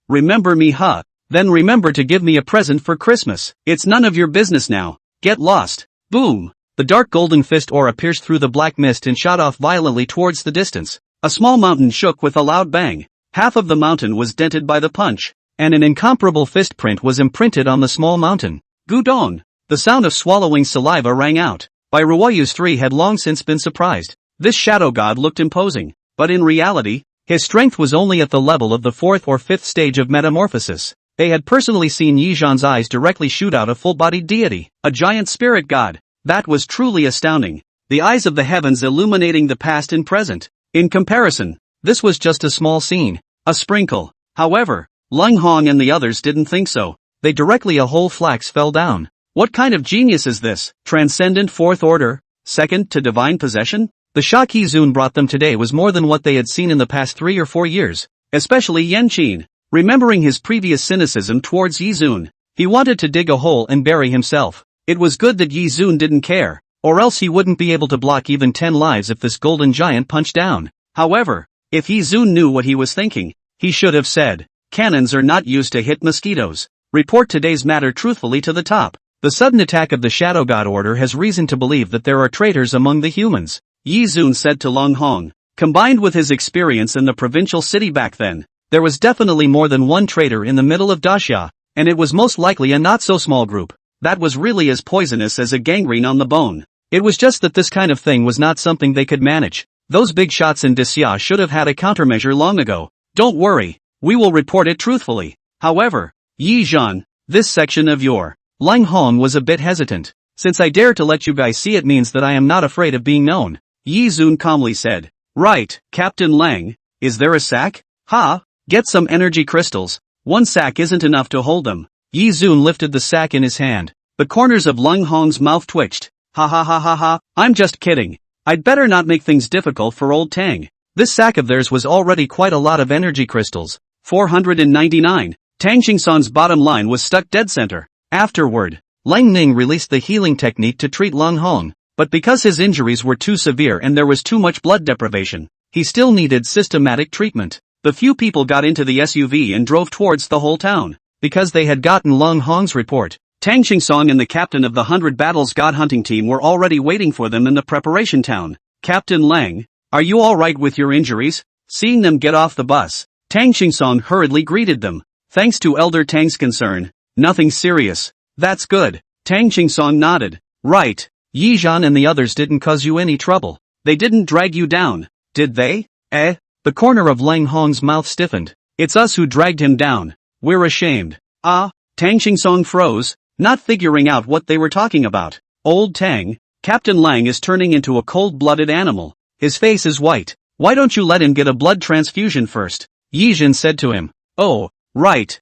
Remember me, huh? Then remember to give me a present for Christmas. It's none of your business now. Get lost. Boom! The dark golden fist aura pierced through the black mist and shot off violently towards the distance. A small mountain shook with a loud bang. Half of the mountain was dented by the punch, and an incomparable fist print was imprinted on the small mountain. Gudong! The sound of swallowing saliva rang out. Bairuoyu's three had long since been surprised. This shadow god looked imposing, but in reality, his strength was only at the level of the fourth or fifth stage of metamorphosis. They had personally seen Yi Zhan's eyes directly shoot out a full-bodied deity, a giant spirit god. That was truly astounding. The eyes of the heavens illuminating the past and present. In comparison, this was just a small scene, a sprinkle. However, Leng Hong and the others didn't think so. They directly a whole flax fell down. What kind of genius is this? Transcendent fourth order, second to divine possession? The shock Yi Zun brought them today was more than what they had seen in the past 3 or 4 years. Especially Yan Qin. Remembering his previous cynicism towards Yi Zun, he wanted to dig a hole and bury himself. It was good that Yi Zun didn't care, or else he wouldn't be able to block even 10 lives if this golden giant punched down. However, if Yi Zun knew what he was thinking, he should have said, "Cannons are not used to hit mosquitoes. Report today's matter truthfully to the top. The sudden attack of the Shadow God Order has reason to believe that there are traitors among the humans," Yi Zun said to Leng Hong. Combined with his experience in the provincial city back then, there was definitely more than one traitor in the middle of Daxia, and it was most likely a not-so-small group that was really as poisonous as a gangrene on the bone. It was just that this kind of thing was not something they could manage. Those big shots in Daxia should have had a countermeasure long ago. Don't worry, we will report it truthfully. However, Yi Zhan, this section of your Leng Hong was a bit hesitant. Since I dare to let you guys see, it means that I am not afraid of being known. Yi Zun calmly said. Right, Captain Lang, is there a sack? Ha, get some energy crystals. One sack isn't enough to hold them. Yi Zun lifted the sack in his hand. The corners of Leng Hong's mouth twitched. Ha, I'm just kidding. I'd better not make things difficult for old Tang. This sack of theirs was already quite a lot of energy crystals. 499. Tang Xingsan's bottom line was stuck dead center. Afterward, Lang Ning released the healing technique to treat Leng Hong, but because his injuries were too severe and there was too much blood deprivation, he still needed systematic treatment. The few people got into the SUV and drove towards the whole town, because they had gotten Leng Hong's report. Tang Xingsong and the captain of the 100 Battles God Hunting team were already waiting for them in the preparation town. Captain Lang, are you alright with your injuries? Seeing them get off the bus, Tang Xingsong hurriedly greeted them. Thanks to Elder Tang's concern, nothing serious. That's good. Tang Xingsong nodded. Right, Yi Zhan and the others didn't cause you any trouble. They didn't drag you down, did they? The corner of Leng Hong's mouth stiffened. It's us who dragged him down. We're ashamed. Ah, Tang Xingsong froze, not figuring out what they were talking about. Old Tang, Captain Lang is turning into a cold-blooded animal. His face is white. Why don't you let him get a blood transfusion first? Yi Zhan said to him. Oh, right.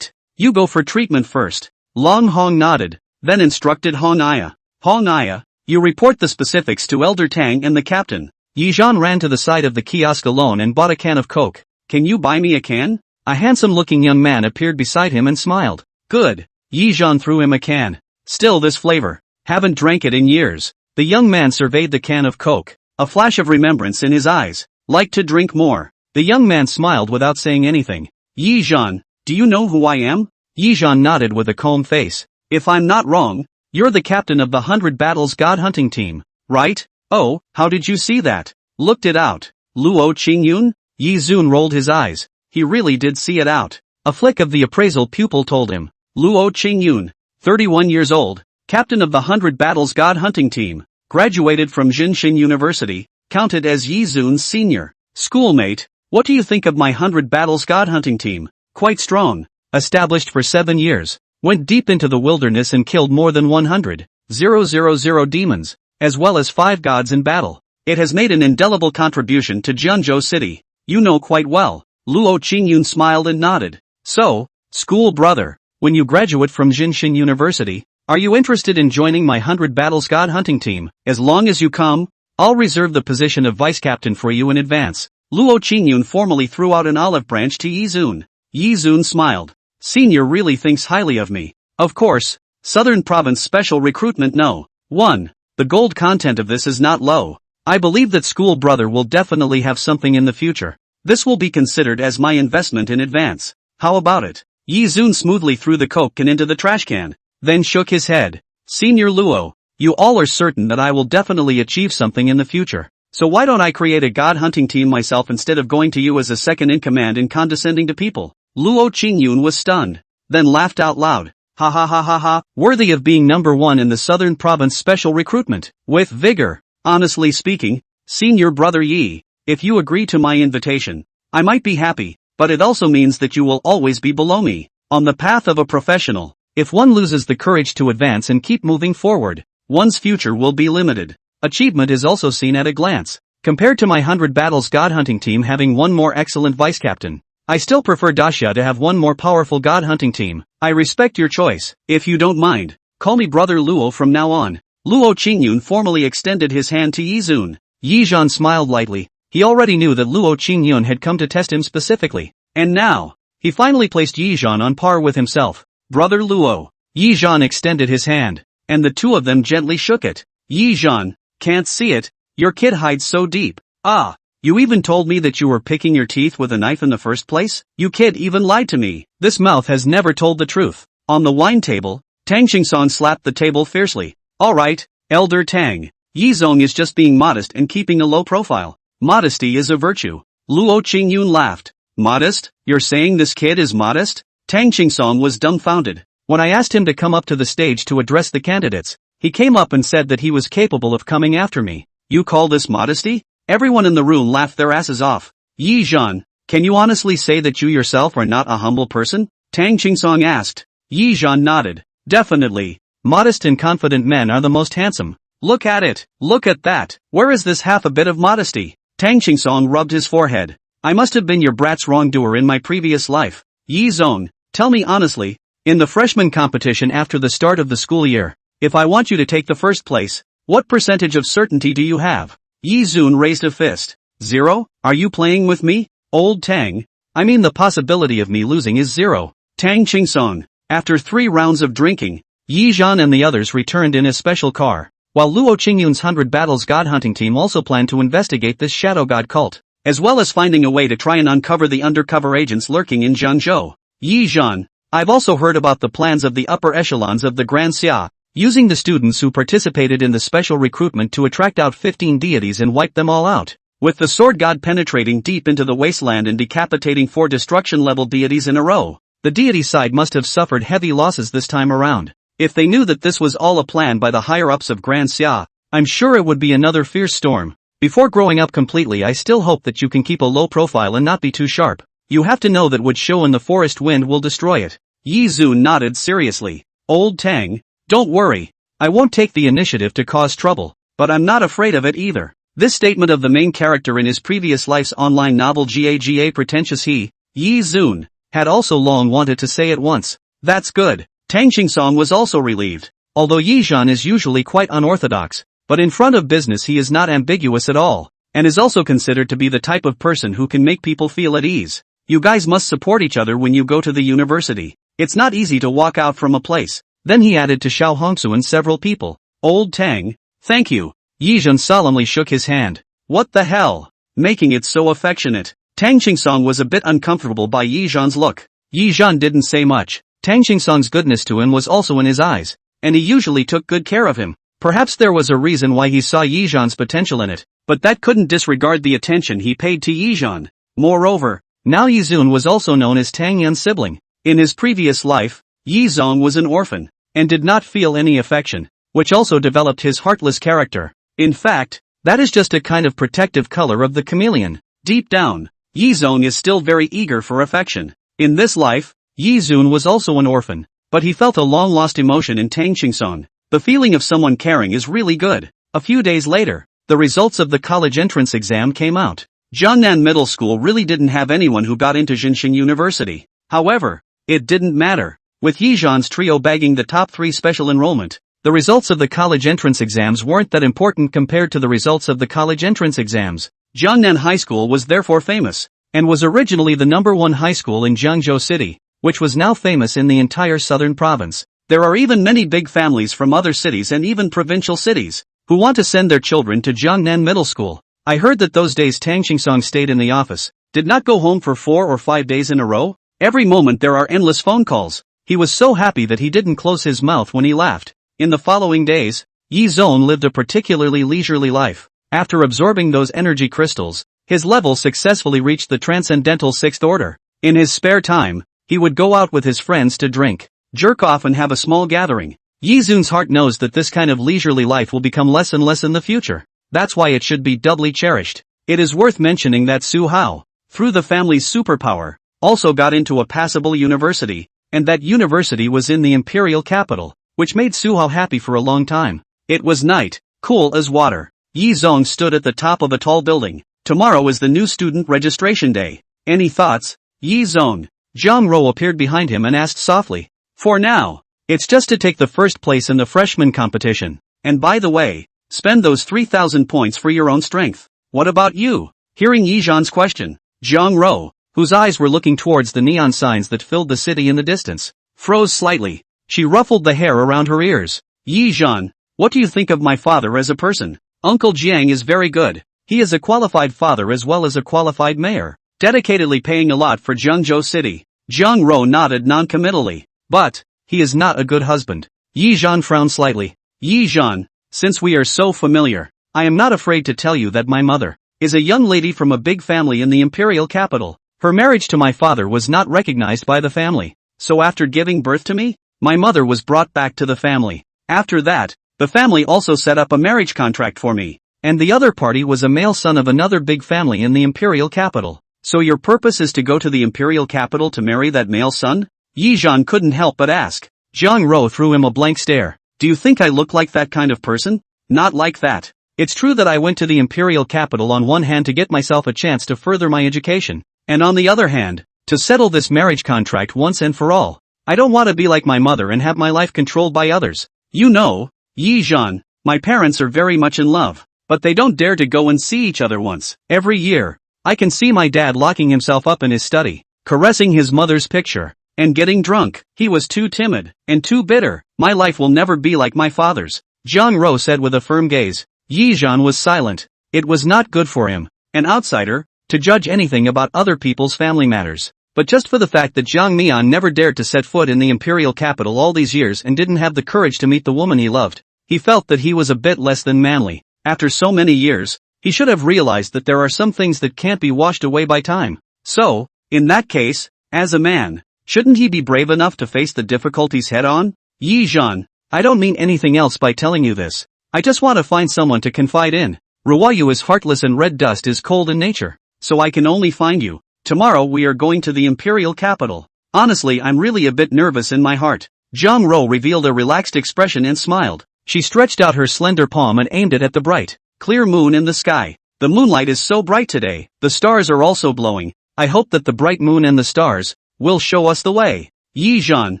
You go for treatment first. Leng Hong nodded, then instructed Hong Aya. Hong Aya, you report the specifics to Elder Tang and the captain. Yi Zhan ran to the side of the kiosk alone and bought a can of Coke. Can you buy me a can? A handsome-looking young man appeared beside him and smiled. Good. Yi Zhan threw him a can. Still this flavor. Haven't drank it in years. The young man surveyed the can of Coke, a flash of remembrance in his eyes. Like to drink more. The young man smiled without saying anything. Yi Zhan, do you know who I am? Yi Zhan nodded with a calm face. If I'm not wrong, you're the captain of the 100 Battles God Hunting team, right? Oh, how did you see that? Looked it out. Luo Qingyun? Yi Zun rolled his eyes. He really did see it out. A flick of the appraisal pupil told him. Luo Qingyun, 31 years old, captain of the 100 Battles God Hunting team, graduated from Jinshin University, counted as Yi Zun's senior schoolmate. What do you think of my 100 Battles God Hunting team? Quite strong. Established for 7 years. Went deep into the wilderness and killed more than 100,000 demons, as well as 5 gods in battle. It has made an indelible contribution to Jianzhou City. You know quite well. Luo Qingyun smiled and nodded. So, school brother, when you graduate from Jinshin University, are you interested in joining my 100 Battles God Hunting team? As long as you come I'll reserve the position of vice captain for you in advance. Luo Qingyun formally threw out an olive branch to Yizun. Yizun smiled. Senior really thinks highly of me. Of course. Southern Province Special Recruitment No. 1. The gold content of this is not low. I believe that school brother will definitely have something in the future. This will be considered as my investment in advance. How about it? Yizun smoothly threw the coke can into the trash can, then shook his head. Senior Luo, you all are certain that I will definitely achieve something in the future. So why don't I create a god hunting team myself instead of going to you as a second in command and condescending to people? Luo Qingyun was stunned, then laughed out loud. Ha ha ha ha ha, worthy of being number 1 in the Southern Province Special Recruitment. With vigor. Honestly speaking, Senior Brother Yi, if you agree to my invitation, I might be happy, but it also means that you will always be below me. On the path of a professional, if one loses the courage to advance and keep moving forward, one's future will be limited. Achievement is also seen at a glance. Compared to my 100 battles god hunting team having one more excellent vice captain, I still prefer Daxia to have one more powerful god hunting team. I respect your choice. If you don't mind, call me Brother Luo from now on. Luo Qingyun formally extended his hand to Yizun. Yizhan smiled lightly. He already knew that Luo Qingyun had come to test him specifically. And now, he finally placed Yizhan on par with himself. Brother Luo. Yizhan extended his hand, and the two of them gently shook it. Yizhan, can't see it, your kid hides so deep. Ah, you even told me that you were picking your teeth with a knife in the first place? You kid even lied to me. This mouth has never told the truth. On the wine table, Tang Qingsong slapped the table fiercely. Alright, Elder Tang. Yizong is just being modest and keeping a low profile. Modesty is a virtue. Luo Qingyun laughed. Modest? You're saying this kid is modest? Tang Qingsong was dumbfounded. When I asked him to come up to the stage to address the candidates, he came up and said that he was capable of coming after me. You call this modesty? Everyone in the room laughed their asses off. Yi Zhan, can you honestly say that you yourself are not a humble person? Tang Qingsong asked. Yi Zhan nodded. Definitely. Modest and confident men are the most handsome. Look at it. Look at that. Where is this half a bit of modesty? Tang Qingsong rubbed his forehead. I must have been your brat's wrongdoer in my previous life. Yi Zong, tell me honestly, in the freshman competition after the start of the school year, if I want you to take the first place, what percentage of certainty do you have? Yi Zun raised a fist. 0? Are you playing with me? Old Tang. I mean the possibility of me losing is 0. Tang Qingsong. After 3 rounds of drinking, Yi Zhan and the others returned in a special car, while Luo Qingyun's 100 battles god hunting team also planned to investigate this shadow god cult, as well as finding a way to try and uncover the undercover agents lurking in Zhangzhou. Yi Zhan, I've also heard about the plans of the upper echelons of the Grand Xia, using the students who participated in the special recruitment to attract out 15 deities and wipe them all out. With the sword god penetrating deep into the wasteland and decapitating 4 destruction level deities in a row, the deity side must have suffered heavy losses this time around. If they knew that this was all a plan by the higher-ups of Grand Xia, I'm sure it would be another fierce storm. Before growing up completely, I still hope that you can keep a low profile and not be too sharp. You have to know that what show in the forest wind will destroy it. Yi Zun nodded seriously. Old Tang, don't worry. I won't take the initiative to cause trouble, but I'm not afraid of it either. This statement of the main character in his previous life's online novel Gaga Pretentious He, Yi Zun, had also long wanted to say it once. That's good. Tang Qingsong was also relieved. Although Yi Zhan is usually quite unorthodox, but in front of business he is not ambiguous at all, and is also considered to be the type of person who can make people feel at ease. You guys must support each other when you go to the university. It's not easy to walk out from a place. Then he added to Xiao Hongsu and several people. Old Tang, thank you. Yi Zhan solemnly shook his hand. What the hell? Making it so affectionate. Tang Qingsong was a bit uncomfortable by Yi Zhan's look. Yi Zhan didn't say much. Tang Qingsong's goodness to him was also in his eyes, and he usually took good care of him. Perhaps there was a reason why he saw Yi Zhan's potential in it, but that couldn't disregard the attention he paid to Yi Zhan. Moreover, now Yi Zun was also known as Tang Yun's sibling. In his previous life, Yi Zong was an orphan, and did not feel any affection, which also developed his heartless character. In fact, that is just a kind of protective color of the chameleon. Deep down, Yi Zong is still very eager for affection. In this life, Yi Zun was also an orphan, but he felt a long-lost emotion in Tang Qingsong. The feeling of someone caring is really good. A few days later, the results of the college entrance exam came out. Jiangnan Middle School really didn't have anyone who got into Jinxing University. However, it didn't matter. With Yi Zhan's trio bagging the top 3 special enrollment, The results of the college entrance exams weren't that important compared to the results of the college entrance exams. Jiangnan High School was therefore famous, and was originally the #1 high school in Jiangzhou City, which was now famous in the entire southern province. There are even many big families from other cities and even provincial cities, who want to send their children to Jiangnan Middle School. I heard that those days Tang Xingsong stayed in the office, did not go home for 4 or 5 days in a row. Every moment there are endless phone calls. He was so happy that he didn't close his mouth when he laughed. In the following days, Yi Zong lived a particularly leisurely life. After absorbing those energy crystals, his level successfully reached the transcendental 6th order. In his spare time, he would go out with his friends to drink, jerk off and have a small gathering. Yi Zung's heart knows that this kind of leisurely life will become less and less in the future. That's why it should be doubly cherished. It is worth mentioning that Su Hao, through the family's superpower, also got into a passable university, and that university was in the imperial capital, which made Su Hao happy for a long time. It was night, cool as water. Yi Zong stood at the top of a tall building. Tomorrow is the new student registration day. Any thoughts, Yi Zong? Zhang Rou appeared behind him and asked softly. For now, it's just to take the first place in the freshman competition. And by the way, spend those 3,000 points for your own strength. What about you? Hearing Yi Zhang's question, Zhang Rou, whose eyes were looking towards the neon signs that filled the city in the distance, froze slightly. She ruffled the hair around her ears. Yi Zhan, what do you think of my father as a person? Uncle Jiang is very good. He is a qualified father as well as a qualified mayor, dedicatedly paying a lot for Jiangzhou City. Zhang Rou nodded non-committally. But, he is not a good husband. Yi Zhan frowned slightly. Yi Zhan, since we are so familiar, I am not afraid to tell you that my mother is a young lady from a big family in the imperial capital. Her marriage to my father was not recognized by the family. So after giving birth to me, my mother was brought back to the family. After that, the family also set up a marriage contract for me, and the other party was a male son of another big family in the imperial capital. So your purpose is to go to the imperial capital to marry that male son? Yi Zhan couldn't help but ask. Zhang Rou threw him a blank stare. Do you think I look like that kind of person? Not like that. It's true that I went to the imperial capital on one hand to get myself a chance to further my education, and on the other hand, to settle this marriage contract once and for all. I don't want to be like my mother and have my life controlled by others. You know, Yi Zhan, my parents are very much in love, but they don't dare to go and see each other once every year. I can see my dad locking himself up in his study, caressing his mother's picture, and getting drunk. He was too timid, and too bitter. My life will never be like my father's, Zhang Rou said with a firm gaze. Yi Zhan was silent. It was not good for him, an outsider, to judge anything about other people's family matters. But just for the fact that Zhang Mian never dared to set foot in the imperial capital all these years and didn't have the courage to meet the woman he loved, he felt that he was a bit less than manly. After so many years, he should have realized that there are some things that can't be washed away by time. So, in that case, as a man, shouldn't he be brave enough to face the difficulties head-on? Yi Zhan, I don't mean anything else by telling you this. I just want to find someone to confide in. Ruoyu is heartless and red dust is cold in nature. So I can only find you. Tomorrow we are going to the imperial capital. Honestly, I'm really a bit nervous in my heart. Zhang Rou revealed a relaxed expression and smiled. She stretched out her slender palm and aimed it at the bright, clear moon in the sky. The moonlight is so bright today, the stars are also glowing. I hope that the bright moon and the stars will show us the way. Yi Zhan,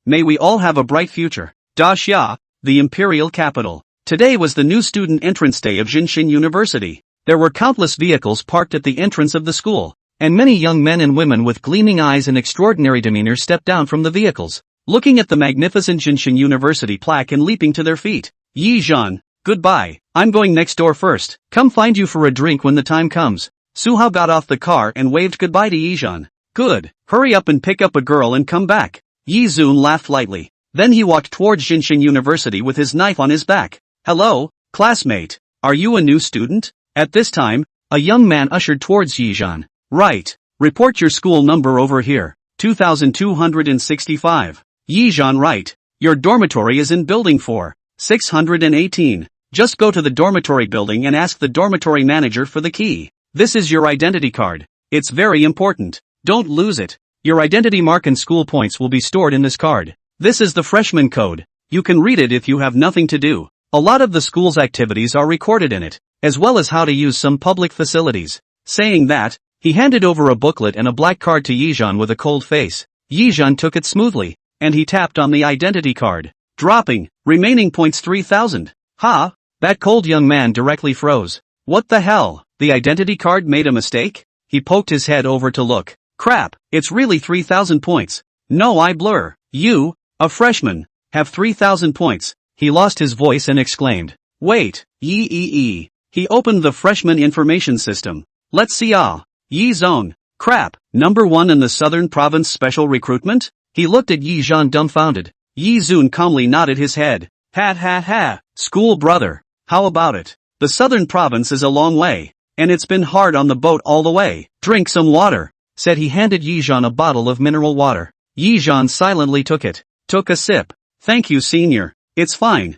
may we all have a bright future. Daxia, the imperial capital. Today was the new student entrance day of Jinshin University. There were countless vehicles parked at the entrance of the school, and many young men and women with gleaming eyes and extraordinary demeanor stepped down from the vehicles, looking at the magnificent Jinshin University plaque and leaping to their feet. Yi Zhan, goodbye, I'm going next door first. Come find you for a drink when the time comes. Su Hao got off the car and waved goodbye to Yi Zhan. Good, hurry up and pick up a girl and come back. Yi Zun laughed lightly. Then he walked towards Jinshin University with his knife on his back. Hello, classmate, are you a new student? At this time, a young man ushered towards Yi Zhan. Right, report your school number over here. 2265. Yi Zhan, right. Your dormitory is in building 4. 618. Just go to the dormitory building and ask the dormitory manager for the key. This is your identity card. It's very important. Don't lose it. Your identity mark and school points will be stored in this card. This is the freshman code. You can read it if you have nothing to do. A lot of the school's activities are recorded in it, as well as how to use some public facilities. Saying that, he handed over a booklet and a black card to Yi Zhan with a cold face. Yi Zhan took it smoothly, and he tapped on the identity card. Dropping, Remaining points 3,000. Ha! That cold young man directly froze. What the hell? The identity card made a mistake? He poked his head over to look. Crap, it's really 3,000 points. No, I blur. You, a freshman, have 3,000 points. He lost his voice and exclaimed. Wait, yee. He opened the freshman information system. Let's see Yi Zone. Crap, number 1 in the Southern Province Special Recruitment? He looked at Yi Zhan dumbfounded. Yi Zun calmly nodded his head. Ha. School brother. How about it? The Southern Province is a long way, and it's been hard on the boat all the way. Drink some water, said he handed Yi Zhan a bottle of mineral water. Yi Zhan silently took it. Took a sip. Thank you, senior. It's fine.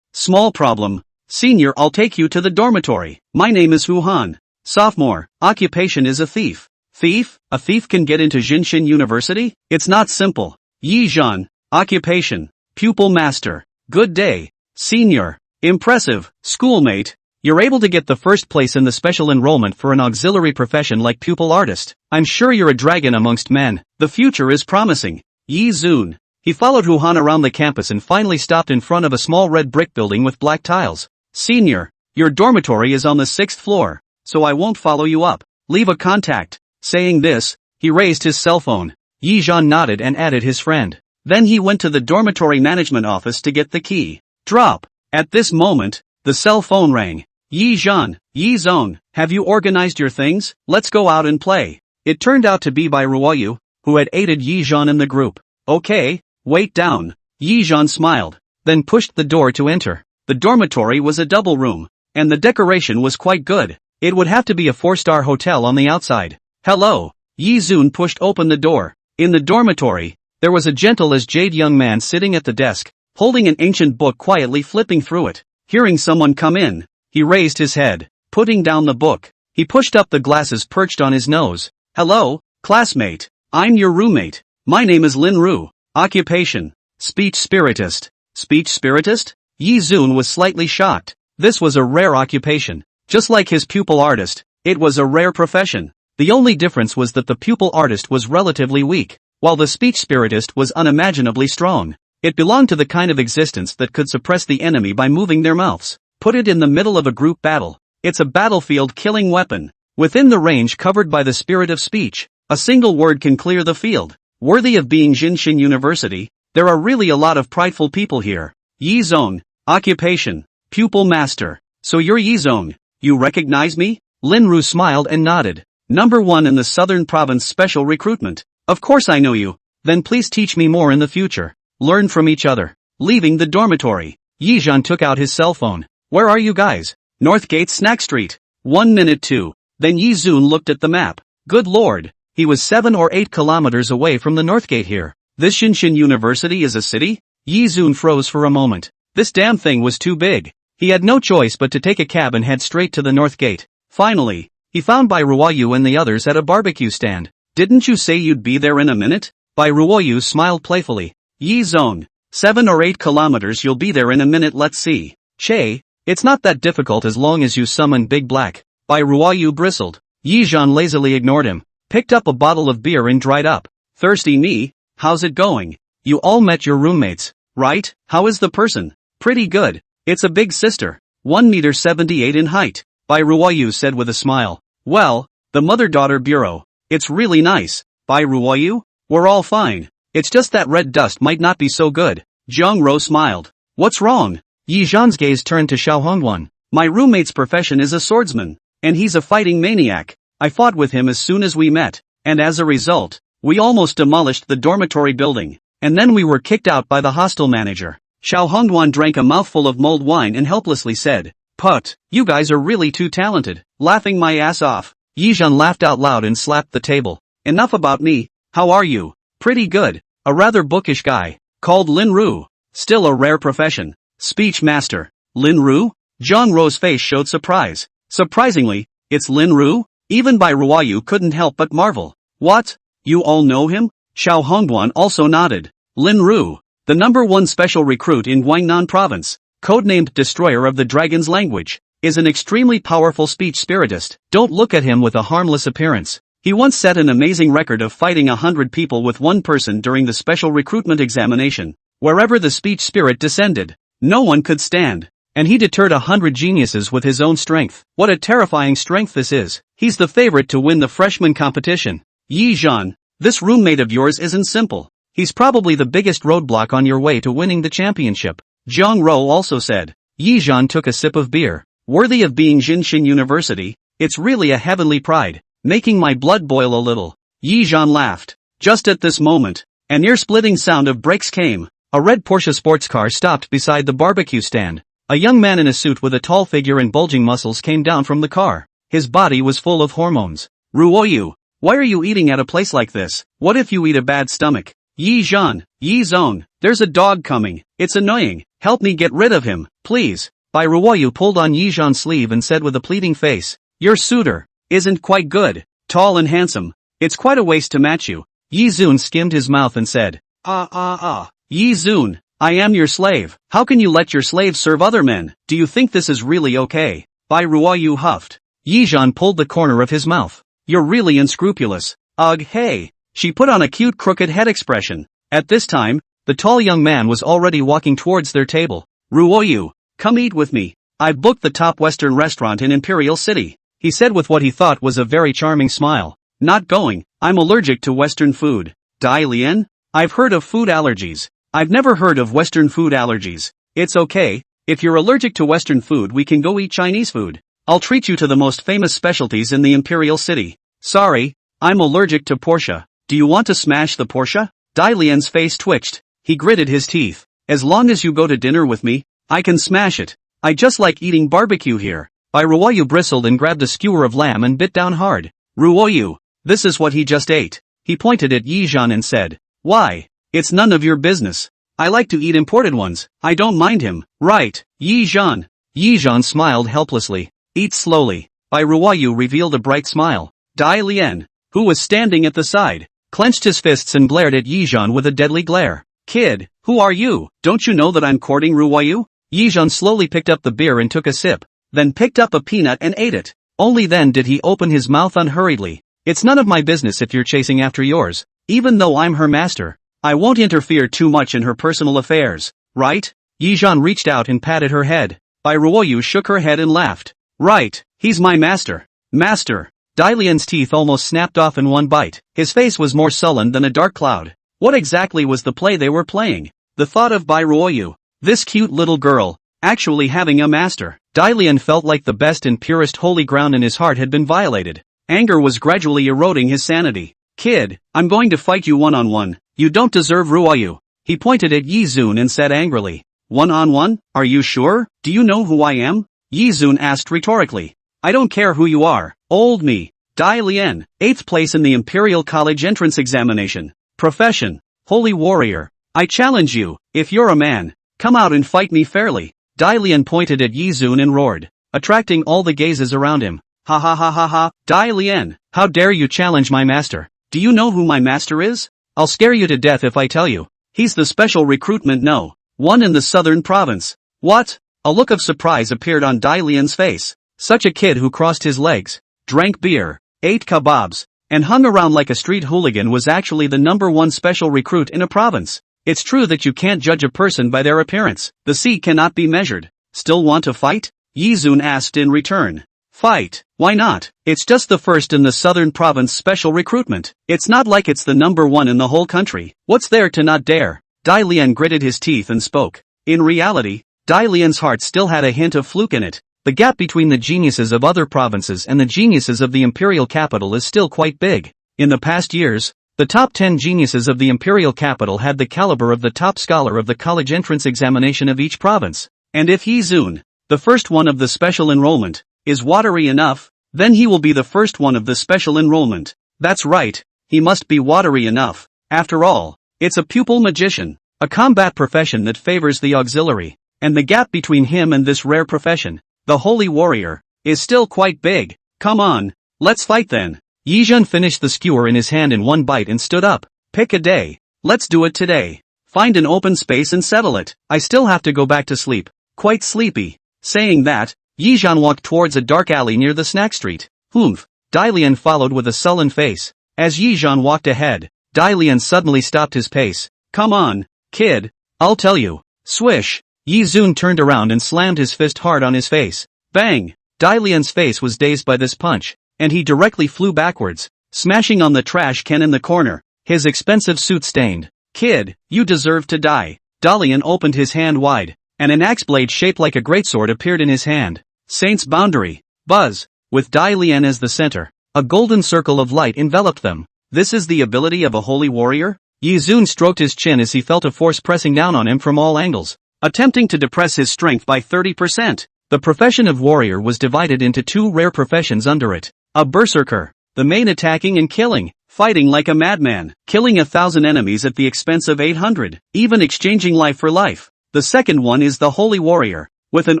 Small problem. Senior, I'll take you to the dormitory. My name is Hu Han. Sophomore. Occupation is a thief. Thief? A thief can get into Jinshin University? It's not simple. Yi Zhan. Occupation. Pupil master. Good day. Senior. Impressive. Schoolmate. You're able to get the first place in the special enrollment for an auxiliary profession like pupil artist. I'm sure you're a dragon amongst men. The future is promising. Yi Zun. He followed Hu Han around the campus and finally stopped in front of a small red brick building with black tiles. Senior. Your dormitory is on the 6th floor, so I won't follow you up. Leave a contact. Saying this, he raised his cell phone. Yi Zhan nodded and added his friend. Then he went to the dormitory management office to get the key. Drop. At this moment, the cell phone rang. Yi Zhan, Yi Zone, have you organized your things? Let's go out and play. It turned out to be by Ruoyu, who had aided Yi Zhan in the group. Okay, wait down. Yi Zhan smiled, then pushed the door to enter. The dormitory was a double room, and the decoration was quite good. It would have to be a 4-star hotel on the outside. Hello. Yi Zun pushed open the door. In the dormitory, there was a gentle as jade young man sitting at the desk, holding an ancient book quietly flipping through it. Hearing someone come in, he raised his head, putting down the book. He pushed up the glasses perched on his nose. Hello, classmate. I'm your roommate. My name is Lin Ru. Occupation. Speech spiritist. Speech spiritist? Yi Zun was slightly shocked. This was a rare occupation. Just like his pupil artist, it was a rare profession. The only difference was that the pupil artist was relatively weak, while the speech spiritist was unimaginably strong. It belonged to the kind of existence that could suppress the enemy by moving their mouths. Put it in the middle of a group battle. It's a battlefield killing weapon. Within the range covered by the spirit of speech, a single word can clear the field. Worthy of being Jinshin University, there are really a lot of prideful people here. Yi Zong. Occupation. Pupil master. So you're Yi Zong. You recognize me? Lin Ru smiled and nodded. Number 1 in the Southern Province Special Recruitment. Of course I know you. Then please teach me more in the future. Learn from each other. Leaving the dormitory, Yi Zhan took out his cell phone. Where are you guys? Northgate Snack Street. 1 minute 2. Then Yi Zun looked at the map. Good lord. He was 7 or 8 kilometers away from the Northgate here. This Shinshin University is a city? Yi Zun froze for a moment. This damn thing was too big. He had no choice but to take a cab and head straight to the Northgate. Finally, he found Bai Ruoyu and the others at a barbecue stand. Didn't you say you'd be there in a minute? Bai Ruoyu smiled playfully. Yi Zong. 7 or 8 kilometers, you'll be there in a minute, let's see. Che, it's not that difficult as long as you summon Big Black. Bai Ruoyu bristled. Yi Zhan lazily ignored him, picked up a bottle of beer and dried up. Thirsty me? How's it going? You all met your roommates, right? How is the person? Pretty good. It's a big sister. 1.78 meters in height. Bai Ruoyu said with a smile. Well, the mother-daughter bureau. It's really nice. Bai Ruoyu? We're all fine. It's just that red dust might not be so good. Zhang Ro smiled. What's wrong? Yi Zhan's gaze turned to Xiao Hongwan. My roommate's profession is a swordsman, and he's a fighting maniac. I fought with him as soon as we met, and as a result, we almost demolished the dormitory building, and then we were kicked out by the hostel manager. Xiao Hongwan drank a mouthful of mulled wine and helplessly said, Put, you guys are really too talented. Laughing my ass off. Yi Zhan laughed out loud and slapped the table. Enough about me. How are you? Pretty good. A rather bookish guy, called Lin Ru. Still a rare profession. Speech master. Lin Ru? Zhang Ro's face showed surprise. Surprisingly, it's Lin Ru? Even Bai Ruoyu couldn't help but marvel. What? You all know him? Xiao Hongguan also nodded. Lin Ru, the number 1 special recruit in Guangnan province, codenamed Destroyer of the Dragon's Language, is an extremely powerful speech spiritist. Don't look at him with a harmless appearance. He once set an amazing record of fighting 100 people with one person during the special recruitment examination. Wherever the speech spirit descended, no one could stand. And he deterred 100 geniuses with his own strength. What a terrifying strength this is. He's the favorite to win the freshman competition. Yi Zhan, this roommate of yours isn't simple. He's probably the biggest roadblock on your way to winning the championship. Zhang Rou also said. Yi Zhan took a sip of beer. Worthy of being Jinxing University, it's really a heavenly pride, making my blood boil a little. Yi Zhan laughed. Just at this moment, an ear-splitting sound of brakes came. A red Porsche sports car stopped beside the barbecue stand. A young man in a suit with a tall figure and bulging muscles came down from the car. His body was full of hormones. Ruoyu, why are you eating at a place like this? What if you eat a bad stomach? Yi Zhan, Yi Zone, there's a dog coming. It's annoying. Help me get rid of him, please. Bai Ruoyu pulled on Yi Zhan's sleeve and said with a pleading face, your suitor isn't quite good, tall and handsome. It's quite a waste to match you. Yi Zun skimmed his mouth and said, Yi Zun, I am your slave. How can you let your slave serve other men? Do you think this is really okay? Bai Ruoyu huffed. Yi Zhan pulled the corner of his mouth. You're really unscrupulous. Ugh, hey. She put on a cute crooked head expression. At this time, the tall young man was already walking towards their table. Ruoyu, come eat with me. I've booked the top Western restaurant in Imperial City. He said with what he thought was a very charming smile. Not going. I'm allergic to Western food. Dai Lian? I've heard of food allergies. I've never heard of Western food allergies. It's okay. If you're allergic to Western food, we can go eat Chinese food. I'll treat you to the most famous specialties in the Imperial City. Sorry, I'm allergic to Porsche. Do you want to smash the Porsche? Dai Lian's face twitched. He gritted his teeth. As long as you go to dinner with me, I can smash it. I just like eating barbecue here. Bai Ruoyu bristled and grabbed a skewer of lamb and bit down hard. Ruoyu, this is what he just ate. He pointed at Yi Zhan and said, why? It's none of your business. I like to eat imported ones. I don't mind him. Right, Yi Zhan. Yi Zhan smiled helplessly. Eat slowly. Bai Ruoyu revealed a bright smile. Dai Lian, who was standing at the side, clenched his fists and glared at Yi Zhan with a deadly glare. Kid, who are you? Don't you know that I'm courting Ruoyu? Yi Zhan slowly picked up the beer and took a sip, then picked up a peanut and ate it. Only then did he open his mouth unhurriedly. It's none of my business if you're chasing after yours. Even though I'm her master, I won't interfere too much in her personal affairs, right? Yi Zhan reached out and patted her head. Bai Ruoyu shook her head and laughed. Right, he's my master. Master. Dai Lian's teeth almost snapped off in one bite. His face was more sullen than a dark cloud. What exactly was the play they were playing? The thought of Bai Ruoyu, this cute little girl, actually having a master. Dai Lian felt like the best and purest holy ground in his heart had been violated. Anger was gradually eroding his sanity. Kid, I'm going to fight you one-on-one. You don't deserve Ruoyu. He pointed at Yi Zun and said angrily. One-on-one? Are you sure? Do you know who I am? Yi Zun asked rhetorically. I don't care who you are. Old me. Dai Lian, 8th place in the Imperial College entrance examination. Profession. Holy warrior. I challenge you, if you're a man, come out and fight me fairly. Dai Lian pointed at Yi Zun and roared, attracting all the gazes around him. Ha ha ha ha ha. Dai Lian, how dare you challenge my master? Do you know who my master is? I'll scare you to death if I tell you. He's the special recruitment No. 1 in the southern province. What? A look of surprise appeared on Dai Lian's face. Such a kid who crossed his legs, drank beer, ate kebabs, and hung around like a street hooligan was actually the #1 special recruit in a province. It's true that you can't judge a person by their appearance. The sea cannot be measured. Still want to fight? Yi Zun asked in return. Fight? Why not? It's just the first in the southern province special recruitment. It's not like it's the #1 in the whole country. What's there to not dare? Dai Lian gritted his teeth and spoke. In reality, Dai Lian's heart still had a hint of fluke in it. The gap between the geniuses of other provinces and the geniuses of the imperial capital is still quite big. In the past years, the top 10 geniuses of the imperial capital had the caliber of the top scholar of the college entrance examination of each province. And if Yi Zun, the first one of the special enrollment, is watery enough, then he will be the first one of the special enrollment. That's right, he must be watery enough. After all, it's a pupil magician, a combat profession that favors the auxiliary, and the gap between him and this rare profession, the holy warrior, is still quite big. Come on, let's fight then. Yi Zhan finished the skewer in his hand in one bite and stood up. Pick a day. Let's do it today. Find an open space and settle it. I still have to go back to sleep. Quite sleepy. Saying that, Yi Zhan walked towards a dark alley near the snack street. Humph. Dai Lian followed with a sullen face. As Yi Zhan walked ahead, Dai Lian suddenly stopped his pace. Come on, kid. I'll tell you. Swish! Yi Zun turned around and slammed his fist hard on his face. Bang! Dai Lian's face was dazed by this punch, and he directly flew backwards, smashing on the trash can in the corner, his expensive suit stained. Kid, you deserve to die. Dalian opened his hand wide, and an axe blade shaped like a greatsword appeared in his hand. Saint's boundary. Buzz! With Dai Lian as the center, a golden circle of light enveloped them. This is the ability of a holy warrior? Yi Zun stroked his chin as he felt a force pressing down on him from all angles, attempting to depress his strength by 30%. The profession of warrior was divided into two rare professions under it. A berserker, the main attacking and killing, fighting like a madman, killing 1,000 enemies at the expense of 800, even exchanging life for life. The second one is the holy warrior, with an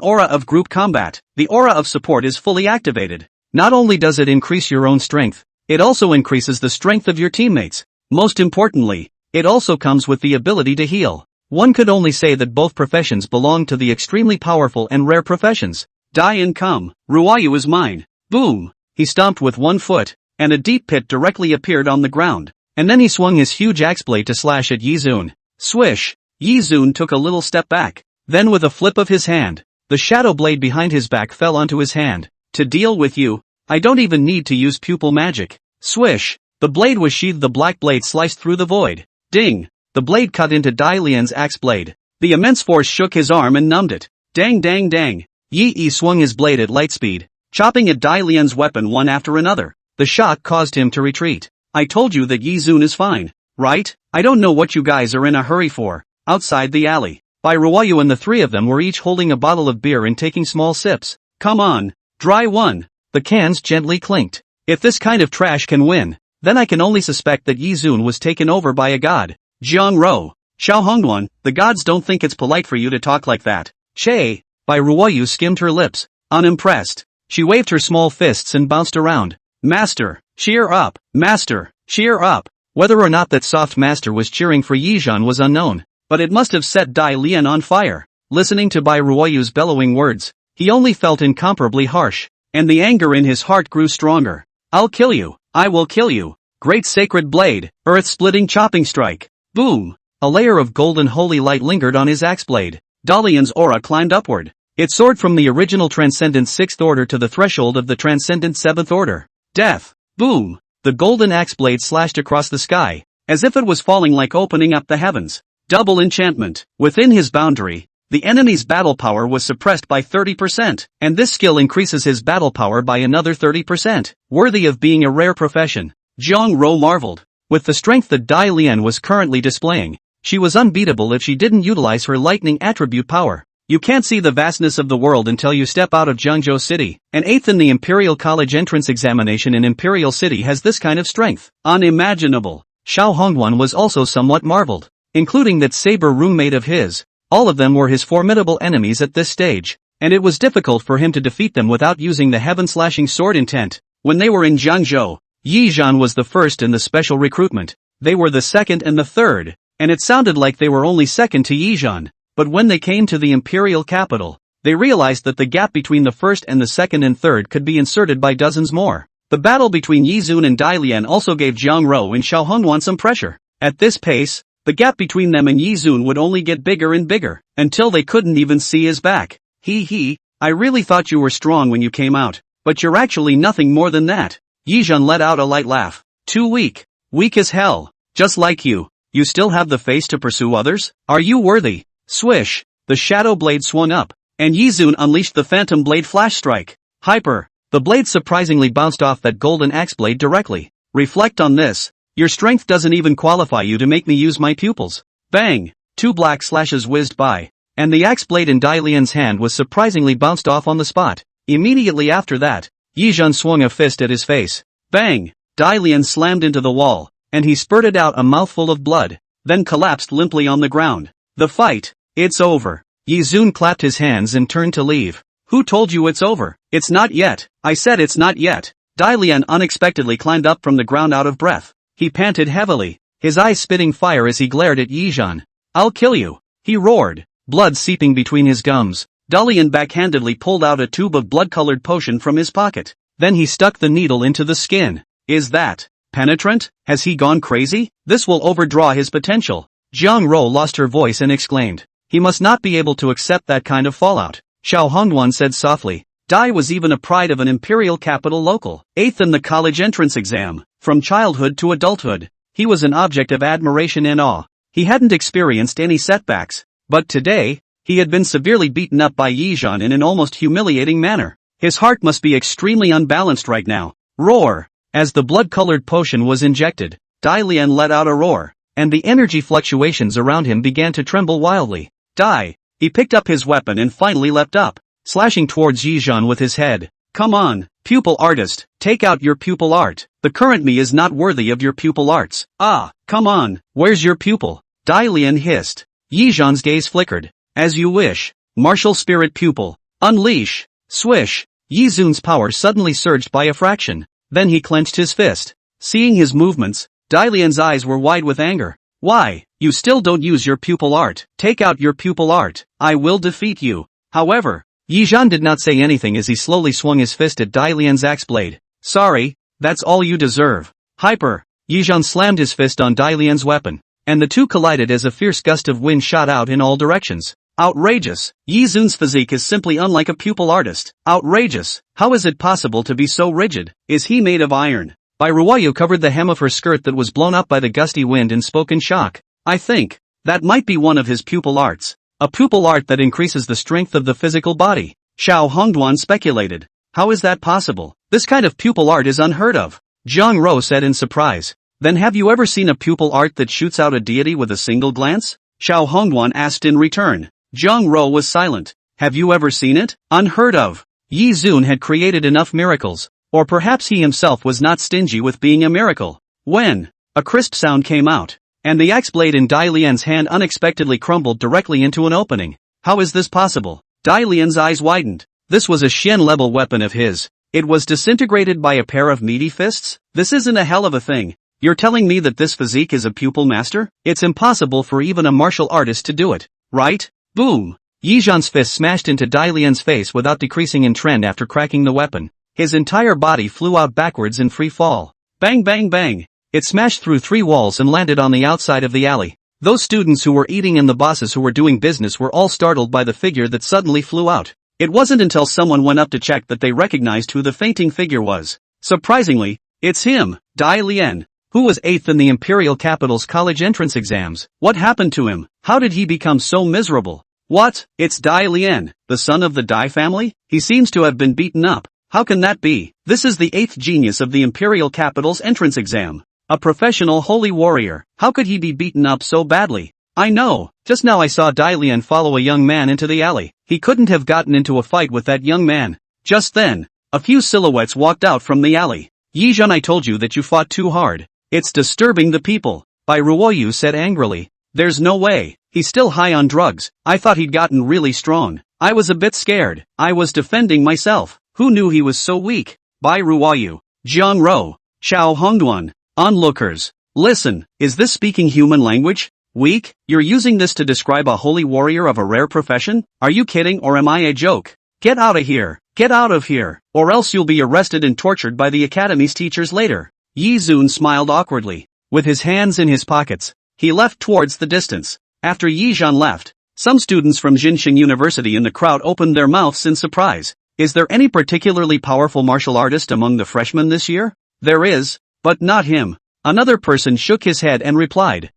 aura of group combat. The aura of support is fully activated. Not only does it increase your own strength, it also increases the strength of your teammates. Most importantly, it also comes with the ability to heal. One could only say that both professions belong to the extremely powerful and rare professions. Die and come, Ruayu is mine. Boom! He stomped with one foot, and a deep pit directly appeared on the ground. And then he swung his huge axe blade to slash at Yi Zun. Swish! Yi Zun took a little step back. Then with a flip of his hand, the shadow blade behind his back fell onto his hand. To deal with you, I don't even need to use pupil magic. Swish! The blade was sheathed. The black blade sliced through the void. Ding! The blade cut into Dai Lian's axe blade. The immense force shook his arm and numbed it. Dang dang dang! Yi swung his blade at light speed, chopping at Dai Lian's weapon one after another. The shock caused him to retreat. I told you that Yi Zun is fine, right? I don't know what you guys are in a hurry for. Outside the alley, Bai Ruayu and the three of them were each holding a bottle of beer and taking small sips. Come on, dry one. The cans gently clinked. If this kind of trash can win, then I can only suspect that Yi Zun was taken over by a god. Jiang Ro, Xiao Hongduan, the gods don't think it's polite for you to talk like that. Che! Bai Ruayu skimmed her lips, unimpressed. She waved her small fists and bounced around. Master, cheer up! Master, cheer up! Whether or not that soft master was cheering for Yi Zhan was unknown, but it must have set Dai Lian on fire. Listening to Bai Ruayu's bellowing words, he only felt incomparably harsh, and the anger in his heart grew stronger. I'll kill you! I will kill you! Great sacred blade, earth-splitting chopping strike! Boom! A layer of golden holy light lingered on his axe blade. Dalian's aura climbed upward. It soared from the original transcendent 6th order to the threshold of the transcendent 7th order. Death! Boom! The golden axe blade slashed across the sky, as if it was falling like opening up the heavens. Double enchantment. Within his boundary, the enemy's battle power was suppressed by 30%, and this skill increases his battle power by another 30%. Worthy of being a rare profession. Jiang Ro marveled. With the strength that Dai Lian was currently displaying, she was unbeatable if she didn't utilize her lightning attribute power. You can't see the vastness of the world until you step out of Jiangzhou City. An 8th in the Imperial College entrance examination in Imperial City has this kind of strength. Unimaginable. Xiao Hongduan was also somewhat marveled, including that saber roommate of his. All of them were his formidable enemies at this stage, and it was difficult for him to defeat them without using the heaven-slashing sword intent. When they were in Jiangzhou, Yi Zhan was the first in the special recruitment. They were the second and the third, and it sounded like they were only second to Yi Zhan. But when they came to the imperial capital, they realized that the gap between the first and the second and third could be inserted by dozens more. The battle between Yi Zun and Dai Lian also gave Jiang Ro and Xiao Hongduan some pressure. At this pace, the gap between them and Yi Zun would only get bigger and bigger, until they couldn't even see his back. I really thought you were strong when you came out, but you're actually nothing more than that. Yi Zhan let out a light laugh. Too weak. Weak as hell. Just like you. You still have the face to pursue others? Are you worthy? Swish! The shadow blade swung up, and Yi Zun unleashed the phantom blade flash strike. Hyper! The blade surprisingly bounced off that golden axe blade directly. Reflect on this. Your strength doesn't even qualify you to make me use my pupils. Bang! 2 black slashes whizzed by, and the axe blade in Dai Lian's hand was surprisingly bounced off on the spot. Immediately after that, Yi Zhan swung a fist at his face. Bang! Dai Lian slammed into the wall, and he spurted out a mouthful of blood, then collapsed limply on the ground. The fight, it's over. Yi Zun clapped his hands and turned to leave. Who told you it's over? It's not yet. I said it's not yet. Dai Lian unexpectedly climbed up from the ground out of breath. He panted heavily, his eyes spitting fire as he glared at Yi Zhan. I'll kill you, he roared, blood seeping between his gums. Dai Lian backhandedly pulled out a tube of blood-colored potion from his pocket. Then he stuck the needle into the skin. Is that penetrant? Has he gone crazy? This will overdraw his potential. Jiang Rou lost her voice and exclaimed. He must not be able to accept that kind of fallout. Xiao Hongduan said softly. Dai was even a pride of an imperial capital local, 8th in the college entrance exam. From childhood to adulthood, he was an object of admiration and awe. He hadn't experienced any setbacks, but today, he had been severely beaten up by Yizhan in an almost humiliating manner. His heart must be extremely unbalanced right now. Roar! As the blood-colored potion was injected, Dai Lian let out a roar, and the energy fluctuations around him began to tremble wildly. Dai! He picked up his weapon and finally leapt up, slashing towards Yizhan with his head. Come on, pupil artist, take out your pupil art. The current me is not worthy of your pupil arts. Ah, come on, where's your pupil? Dai Lian hissed. Yizhan's gaze flickered. As you wish. Martial spirit pupil. Unleash. Swish. Yizun's power suddenly surged by a fraction. Then he clenched his fist. Seeing his movements, Dai Lian's eyes were wide with anger. Why, you still don't use your pupil art? Take out your pupil art. I will defeat you. However, Yizhan did not say anything as he slowly swung his fist at Dai Lian's axe blade. Sorry, that's all you deserve. Hyper. Yizhan slammed his fist on Dai Lian's weapon, and the two collided as a fierce gust of wind shot out in all directions. Outrageous. Yizun's physique is simply unlike a pupil artist. Outrageous. How is it possible to be so rigid? Is he made of iron? Bai Ruoyu covered the hem of her skirt that was blown up by the gusty wind and spoke in shock. I think that might be one of his pupil arts. A pupil art that increases the strength of the physical body. Xiao Hongduan speculated. How is that possible? This kind of pupil art is unheard of. Jiang Rou said in surprise. Then have you ever seen a pupil art that shoots out a deity with a single glance? Xiao Hongduan asked in return. Jiang Rou was silent. Have you ever seen it? Unheard of. Yi Zun had created enough miracles. Or perhaps he himself was not stingy with being a miracle. When a crisp sound came out, and the axe blade in Dai Lian's hand unexpectedly crumbled directly into an opening. How is this possible? Dai Lian's eyes widened. This was a Xian-level weapon of his. It was disintegrated by a pair of meaty fists? This isn't a hell of a thing. You're telling me that this physique is a pupil master? It's impossible for even a martial artist to do it, right? Boom! Yizhan's fist smashed into Dai Lian's face without decreasing in trend after cracking the weapon. His entire body flew out backwards in free fall. Bang bang bang! It smashed through 3 walls and landed on the outside of the alley. Those students who were eating and the bosses who were doing business were all startled by the figure that suddenly flew out. It wasn't until someone went up to check that they recognized who the fainting figure was. Surprisingly, it's him, Dai Lian, who was 8th in the imperial capital's college entrance exams. What happened to him? How did he become so miserable? What? It's Dai Lian, the son of the Dai family? He seems to have been beaten up. How can that be? This is the 8th genius of the imperial capital's entrance exam. A professional holy warrior. How could he be beaten up so badly? I know. Just now I saw Dai Lian follow a young man into the alley. He couldn't have gotten into a fight with that young man. Just then, a few silhouettes walked out from the alley. Yizhan, I told you that you fought too hard. It's disturbing the people. Bai Ruoyu said angrily. There's no way. He's still high on drugs. I thought he'd gotten really strong. I was a bit scared. I was defending myself. Who knew he was so weak? Bai Ruoyu, Jiang Rou, Xiao Hongduan. Onlookers. Listen, is this speaking human language? Weak? You're using this to describe a holy warrior of a rare profession? Are you kidding or am I a joke? Get out of here. Get out of here. Or else you'll be arrested and tortured by the academy's teachers later. Yi Zun smiled awkwardly. With his hands in his pockets, he left towards the distance. After Yizhan left, some students from Jinxing University in the crowd opened their mouths in surprise. Is there any particularly powerful martial artist among the freshmen this year? There is. But not him. Another person shook his head and replied.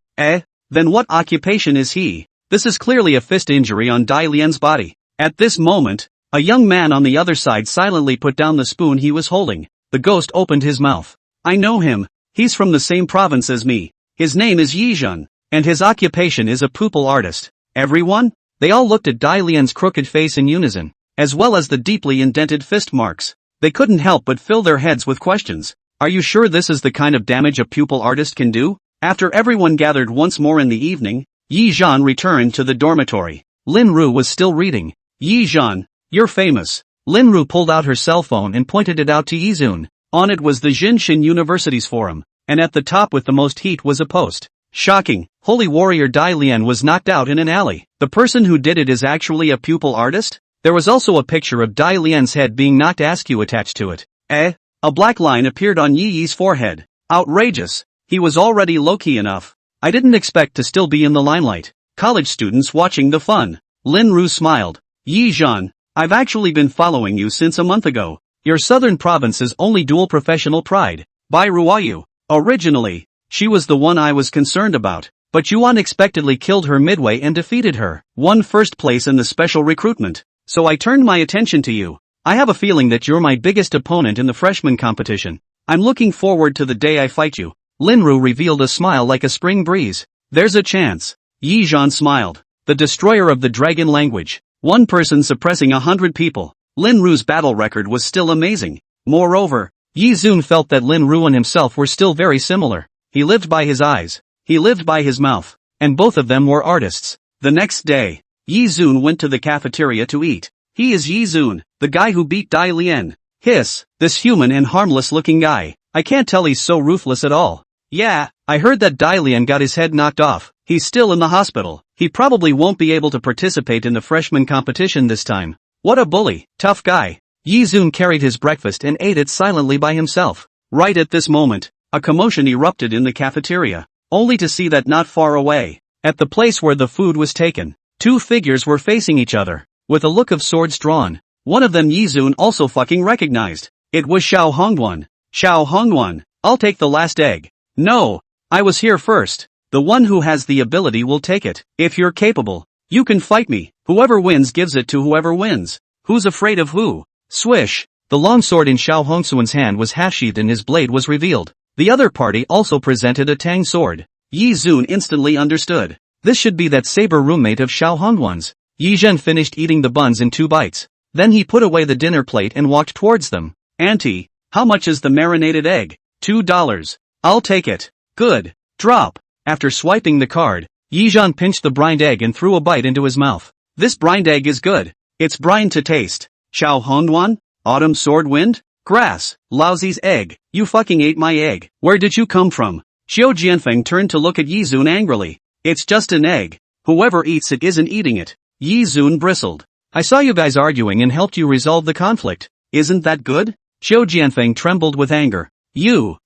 Then what occupation is he? This is clearly a fist injury on Dai Lian's body. At this moment, a young man on the other side silently put down the spoon he was holding. The ghost opened his mouth. I know him. He's from the same province as me. His name is Yizhan, and his occupation is a pupil artist. Everyone? They all looked at Dai Lian's crooked face in unison, as well as the deeply indented fist marks. They couldn't help but fill their heads with questions. Are you sure this is the kind of damage a pupil artist can do? After everyone gathered once more in the evening, Yi Zhan returned to the dormitory. Lin Ru was still reading. Yi Zhan, you're famous. Lin Ru pulled out her cell phone and pointed it out to Yi Zun. On it was the Jinxin University's forum, and at the top with the most heat was a post. Shocking, holy warrior Dai Lian was knocked out in an alley. The person who did it is actually a pupil artist? There was also a picture of Dai Lian's head being knocked askew attached to it. A black line appeared on Yi Yi's forehead. Outrageous. He was already low-key enough. I didn't expect to still be in the limelight. College students watching the fun. Lin Ru smiled. Yi Zhan, I've actually been following you since a month ago. Your southern province's only dual professional pride. Bai Ruayu. Originally, she was the one I was concerned about, but you unexpectedly killed her midway and defeated her. Won first place in the special recruitment. So I turned my attention to you. I have a feeling that you're my biggest opponent in the freshman competition. I'm looking forward to the day I fight you. Lin Ru revealed a smile like a spring breeze. There's a chance. Yi Zhan smiled. The destroyer of the dragon language. One person suppressing 100 people. Lin Ru's battle record was still amazing. Moreover, Yi Zun felt that Lin Ru and himself were still very similar. He lived by his eyes. He lived by his mouth. And both of them were artists. The next day, Yi Zun went to the cafeteria to eat. He is Yi Zun, the guy who beat Dai Lian. Hiss, this human and harmless looking guy. I can't tell he's so ruthless at all. Yeah, I heard that Dai Lian got his head knocked off. He's still in the hospital. He probably won't be able to participate in the freshman competition this time. What a bully, tough guy. Yi Zun carried his breakfast and ate it silently by himself. Right at this moment, a commotion erupted in the cafeteria, only to see that not far away, at the place where the food was taken, two figures were facing each other, with a look of swords drawn. One of them Yi Zun also fucking recognized. It was Xiao Hongguan. Xiao Hongguan, I'll take the last egg. No, I was here first. The one who has the ability will take it. If you're capable, you can fight me. Whoever wins gives it to whoever wins. Who's afraid of who? Swish. The long sword in Xiao Hongsuan's hand was half-sheathed and his blade was revealed. The other party also presented a tang sword. Yi Zun instantly understood. This should be that saber roommate of Xiao Hongguan's. Yi Zhen finished eating the buns in 2 bites. Then he put away the dinner plate and walked towards them. Auntie, how much is the marinated egg? $2. I'll take it. Good. Drop. After swiping the card, Yi Zhan pinched the brined egg and threw a bite into his mouth. This brined egg is good. It's brine to taste. Xiao Hongguan? Autumn sword wind? Grass. Lousy's egg. You fucking ate my egg. Where did you come from? Xiao Jianfeng turned to look at Yi Zun angrily. It's just an egg. Whoever eats it isn't eating it. Yi Zun bristled. I saw you guys arguing and helped you resolve the conflict. Isn't that good? Xiao Jianfeng trembled with anger. Xiao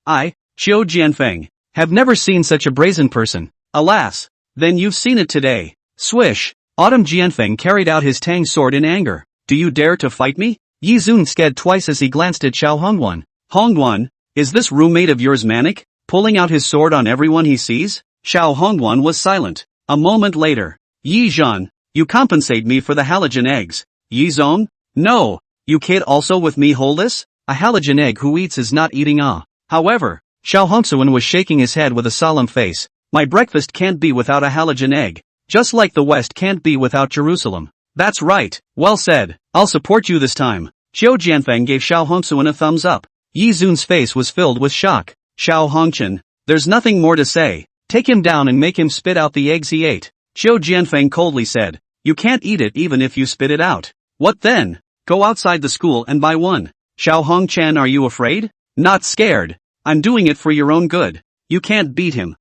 Jianfeng, have never seen such a brazen person. Alas. Then you've seen it today. Swish. Autumn Jianfeng carried out his tang sword in anger. Do you dare to fight me? Yi Zun sked twice as he glanced at Xiao Hongguan. Hongguan, is this roommate of yours manic? Pulling out his sword on everyone he sees? Xiao Hongguan was silent. A moment later. Yi Zhan, you compensate me for the halogen eggs. Yi Zong? No. You kid also with me hold this? A halogen egg who eats is not eating However, Xiao Hongsuan was shaking his head with a solemn face. My breakfast can't be without a halogen egg. Just like the West can't be without Jerusalem. That's right. Well said. I'll support you this time. Xiao Jianfeng gave Xiao Hongsuan a thumbs up. Yi Zun's face was filled with shock. Xiao Hongchen, there's nothing more to say. Take him down and make him spit out the eggs he ate. Xiao Jianfeng coldly said. You can't eat it even if you spit it out. What then? Go outside the school and buy one. Xiao Hongchen, are you afraid? Not scared. I'm doing it for your own good. You can't beat him.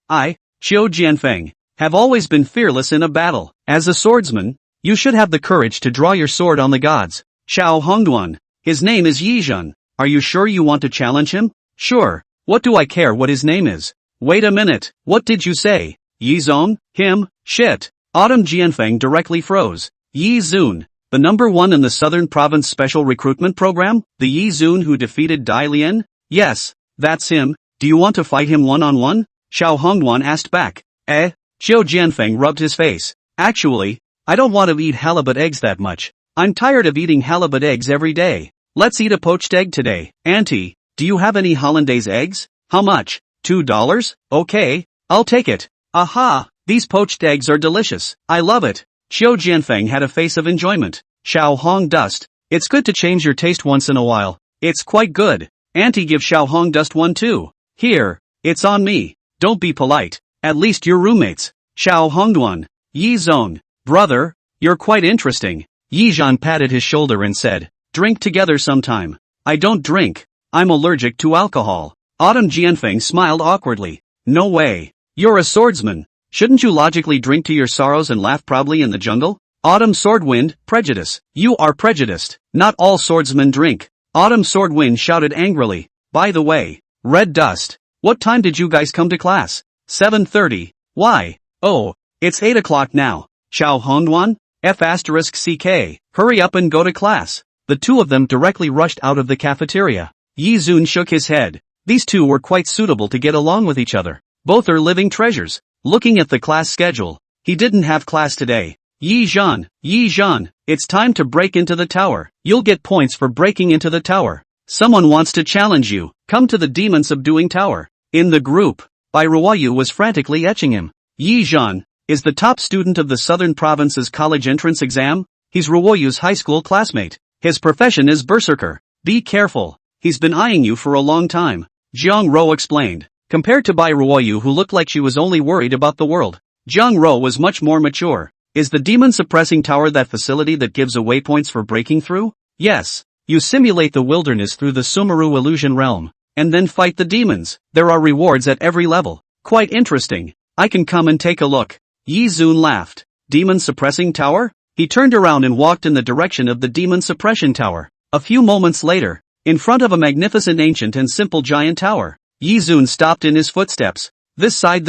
I, Xiao Jianfeng, have always been fearless in a battle. As a swordsman, you should have the courage to draw your sword on the gods. Xiao Hongduan, his name is Yi Zhan. Are you sure you want to challenge him? Sure. What do I care what his name is? Wait a minute. What did you say? Yi Zong? Him? Shit. Autumn Jianfeng directly froze. Yi Zun, the #1 in the Southern Province Special Recruitment Program? The Yi Zun who defeated Dai Lian? Yes, that's him. Do you want to fight him one-on-one? Xiao Hongduan asked back. Xiao Jianfeng rubbed his face. Actually, I don't want to eat halibut eggs that much. I'm tired of eating halibut eggs every day. Let's eat a poached egg today. Auntie, do you have any hollandaise eggs? How much? $2? Okay, I'll take it. Aha, these poached eggs are delicious. I love it. Xiao Jianfeng had a face of enjoyment. Xiao Hong Dust, it's good to change your taste once in a while. It's quite good. Auntie, give Xiao Hong Dust one too. Here, it's on me. Don't be polite. At least you're roommates. Xiao Hongduan. Yi Zong. Brother, you're quite interesting. Yi Zhan patted his shoulder and said, drink together sometime. I don't drink. I'm allergic to alcohol. Autumn Jianfeng smiled awkwardly. No way. You're a swordsman. Shouldn't you logically drink to your sorrows and laugh proudly in the jungle? Autumn Swordwind, prejudice. You are prejudiced. Not all swordsmen drink. Autumn Swordwind shouted angrily. By the way, Red Dust, what time did you guys come to class? 7:30. Why? Oh, it's 8 o'clock now. Chow Hondwan? F***ck. Hurry up and go to class. The two of them directly rushed out of the cafeteria. Yi Zun shook his head. These two were quite suitable to get along with each other. Both are living treasures. Looking at the class schedule, he didn't have class today. Yi Zhan, it's time to break into the tower. You'll get points for breaking into the tower. Someone wants to challenge you. Come to the demon subduing tower. In the group, Bai Ruoyu was frantically etching him. Yi Zhan is the top student of the Southern Province's college entrance exam. He's Ruoyu's high school classmate. His profession is berserker. Be careful. He's been eyeing you for a long time. Jiang Ro explained. Compared to Bai Ruoyu, who looked like she was only worried about the world, Jiang Ro was much more mature. Is the demon suppressing tower that facility that gives away points for breaking through? Yes. You simulate the wilderness through the Sumeru illusion realm, and then fight the demons. There are rewards at every level. Quite interesting. I can come and take a look. Yi Zun laughed. Demon suppressing tower? He turned around and walked in the direction of the demon suppression tower. A few moments later, in front of a magnificent ancient and simple giant tower, Yi Zun stopped in his footsteps. This side.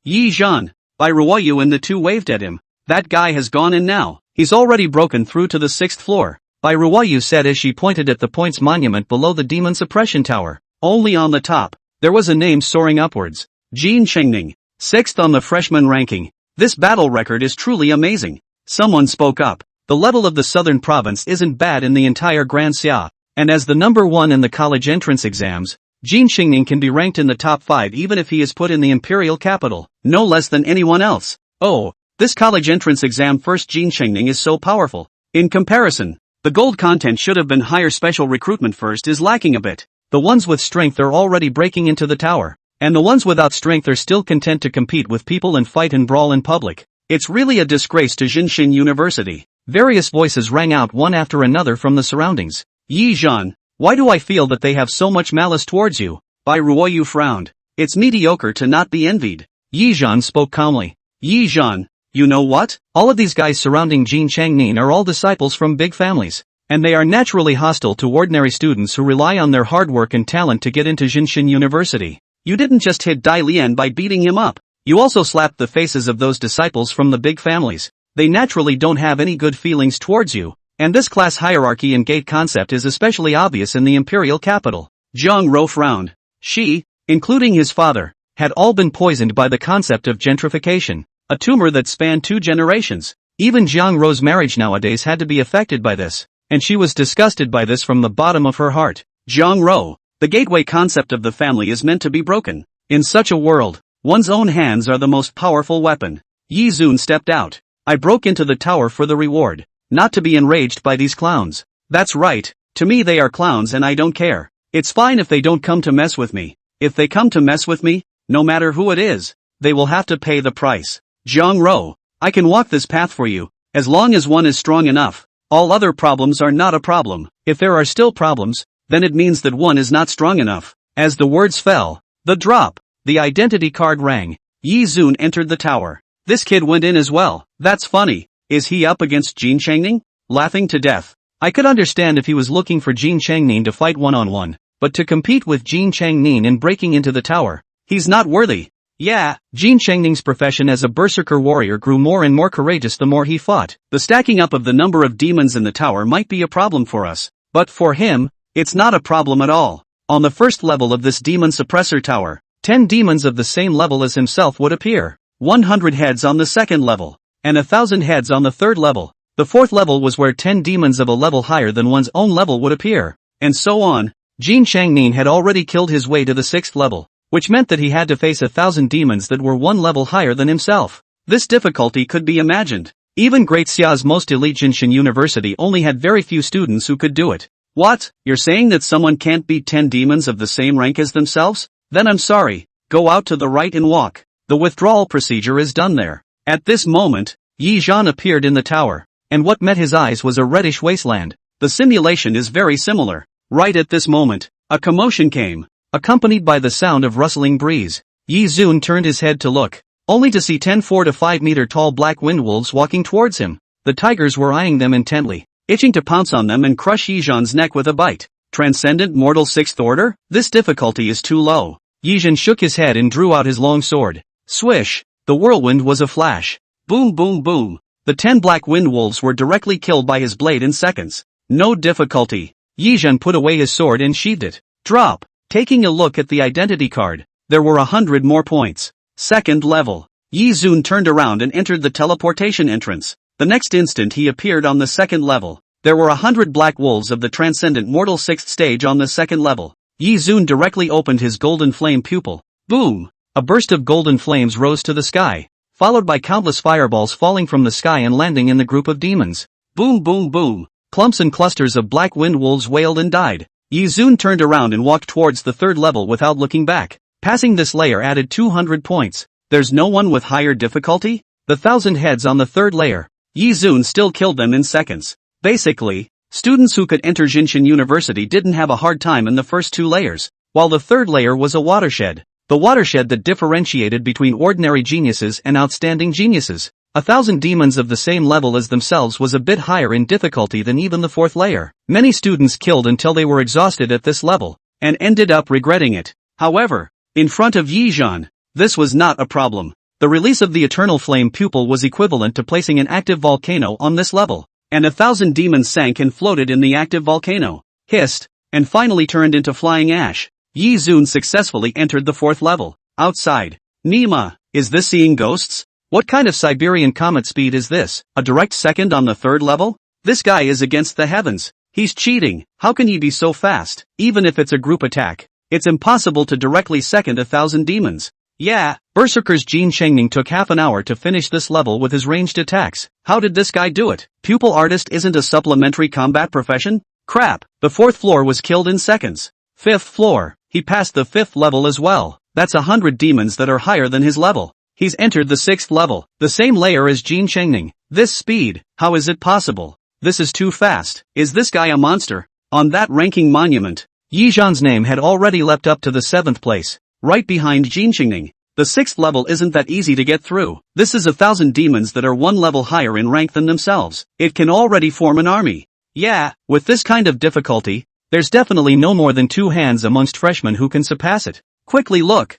Yi Zhan. Bai Ruoyu and the two waved at him. That guy has gone in now. He's already broken through to the 6th floor. Bai Ruoyu said as she pointed at the points monument below the demon suppression tower. Only on the top, there was a name soaring upwards. Jin Chengning. 6th on the freshman ranking. This battle record is truly amazing. Someone spoke up. The level of the Southern Province isn't bad in the entire Grand Xia, and as the number 1 in the college entrance exams, Jin Chengning can be ranked in the top 5 even if he is put in the imperial capital, no less than anyone else. Oh, this college entrance exam first Jin Chengning is so powerful. In comparison, the gold content should have been higher. Special recruitment first is lacking a bit. The ones with strength are already breaking into the tower, and the ones without strength are still content to compete with people and fight and brawl in public. It's really a disgrace to Jinshin University. Various voices rang out one after another from the surroundings. Yi Zhan, why do I feel that they have so much malice towards you? Bai Ruoyu frowned. It's mediocre to not be envied. Yi Zhan spoke calmly. Yi Zhan, you know what? All of these guys surrounding Jin Changnin are all disciples from big families, and they are naturally hostile to ordinary students who rely on their hard work and talent to get into Jinshin University. You didn't just hit Dai Lian by beating him up. You also slapped the faces of those disciples from the big families. They naturally don't have any good feelings towards you, and this class hierarchy and gate concept is especially obvious in the imperial capital. Jiang Ro frowned. She, including his father, had all been poisoned by the concept of gentrification, a tumor that spanned 2 generations. Even Jiang Ro's marriage nowadays had to be affected by this, and she was disgusted by this from the bottom of her heart. Jiang Ro, the gateway concept of the family is meant to be broken. In such a world, one's own hands are the most powerful weapon. Yi Zun stepped out. I broke into the tower for the reward, not to be enraged by these clowns. That's right, to me they are clowns and I don't care. It's fine if they don't come to mess with me. If they come to mess with me, no matter who it is, they will have to pay the price. Jiang Ro, I can walk this path for you, as long as one is strong enough. All other problems are not a problem. If there are still problems, then it means that one is not strong enough. As the words fell, the identity card rang. Yi Zun entered the tower. This kid went in as well. That's funny. Is he up against Jin Changning? Laughing to death. I could understand if he was looking for Jin Changning to fight one-on-one, but to compete with Jin Changning in breaking into the tower, he's not worthy. Yeah, Jin Changning's profession as a berserker warrior grew more and more courageous the more he fought. The stacking up of the number of demons in the tower might be a problem for us, but for him, it's not a problem at all. On the first level of this demon suppressor tower, 10 demons of the same level as himself would appear. 100 heads on the second level, and 1,000 heads on the third level. The fourth level was where 10 demons of a level higher than one's own level would appear, and so on. Jin Changnin had already killed his way to the 6th level, which meant that he had to face 1,000 demons that were one level higher than himself. This difficulty could be imagined. Even Great Xia's most elite Jinshin University only had very few students who could do it. What? You're saying that someone can't beat 10 demons of the same rank as themselves? Then I'm sorry. Go out to the right and walk. The withdrawal procedure is done there. At this moment, Yi Zhan appeared in the tower, and what met his eyes was a reddish wasteland. The simulation is very similar. Right at this moment, a commotion came, accompanied by the sound of rustling breeze. Yi Zun turned his head to look, only to see 10 4 to 5 meter tall black wind wolves walking towards him. The tigers were eyeing them intently, itching to pounce on them and crush Yi Zhan's neck with a bite. Transcendent mortal 6th order? This difficulty is too low. Yi Zhan shook his head and drew out his long sword. Swish! The whirlwind was a flash. Boom boom boom. The 10 black wind wolves were directly killed by his blade in seconds. No difficulty. Yizhen put away his sword and sheathed it. Drop. Taking a look at the identity card, there were 100 more points. Second level. Yi Zun turned around and entered the teleportation entrance. The next instant he appeared on the second level. There were 100 black wolves of the Transcendent Mortal 6th stage on the second level. Yi Zun directly opened his golden flame pupil. Boom! A burst of golden flames rose to the sky, followed by countless fireballs falling from the sky and landing in the group of demons. Boom boom boom! Clumps and clusters of black wind wolves wailed and died. Yi Zun turned around and walked towards the third level without looking back. Passing this layer added 200 points. There's no one with higher difficulty? The 1,000 heads on the third layer. Yi Zun still killed them in seconds. Basically, students who could enter Jinshin University didn't have a hard time in the first 2 layers, while the third layer was a watershed. The watershed that differentiated between ordinary geniuses and outstanding geniuses. 1,000 demons of the same level as themselves was a bit higher in difficulty than even the fourth layer. Many students killed until they were exhausted at this level, and ended up regretting it. However, in front of Yi Zhan, this was not a problem. The release of the Eternal Flame Pupil was equivalent to placing an active volcano on this level, and 1,000 demons sank and floated in the active volcano, hissed, and finally turned into flying ash. Yi Zun successfully entered the fourth level. Outside. Nima, is this seeing ghosts? What kind of Siberian comet speed is this? A direct second on the third level? This guy is against the heavens. He's cheating. How can he be so fast? Even if it's a group attack, it's impossible to directly second 1,000 demons. Yeah, Berserker's Jin Shengning took half an hour to finish this level with his ranged attacks. How did this guy do it? Pupil artist isn't a supplementary combat profession? Crap, the 4th floor was killed in seconds. 5th floor, he passed the 5th level as well. That's 100 demons that are higher than his level. He's entered the 6th level, the same layer as Jin Shengning. This speed, how is it possible? This is too fast. Is this guy a monster? On that ranking monument, Yi Zhan's name had already leapt up to the 7th place, right behind Jin Shengning. The 6th level isn't that easy to get through. This is 1,000 demons that are one level higher in rank than themselves. It can already form an army. Yeah, with this kind of difficulty, there's definitely no more than 2 hands amongst freshmen who can surpass it. Quickly look.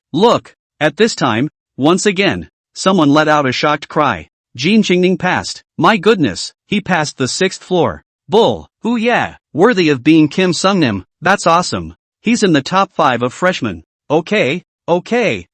At this time, once again, someone let out a shocked cry. Jin Shengning passed. My goodness, he passed the 6th floor. Bull. Ooh yeah, worthy of being Kim Sungnim. That's awesome. He's in the top 5 of freshmen. Okay.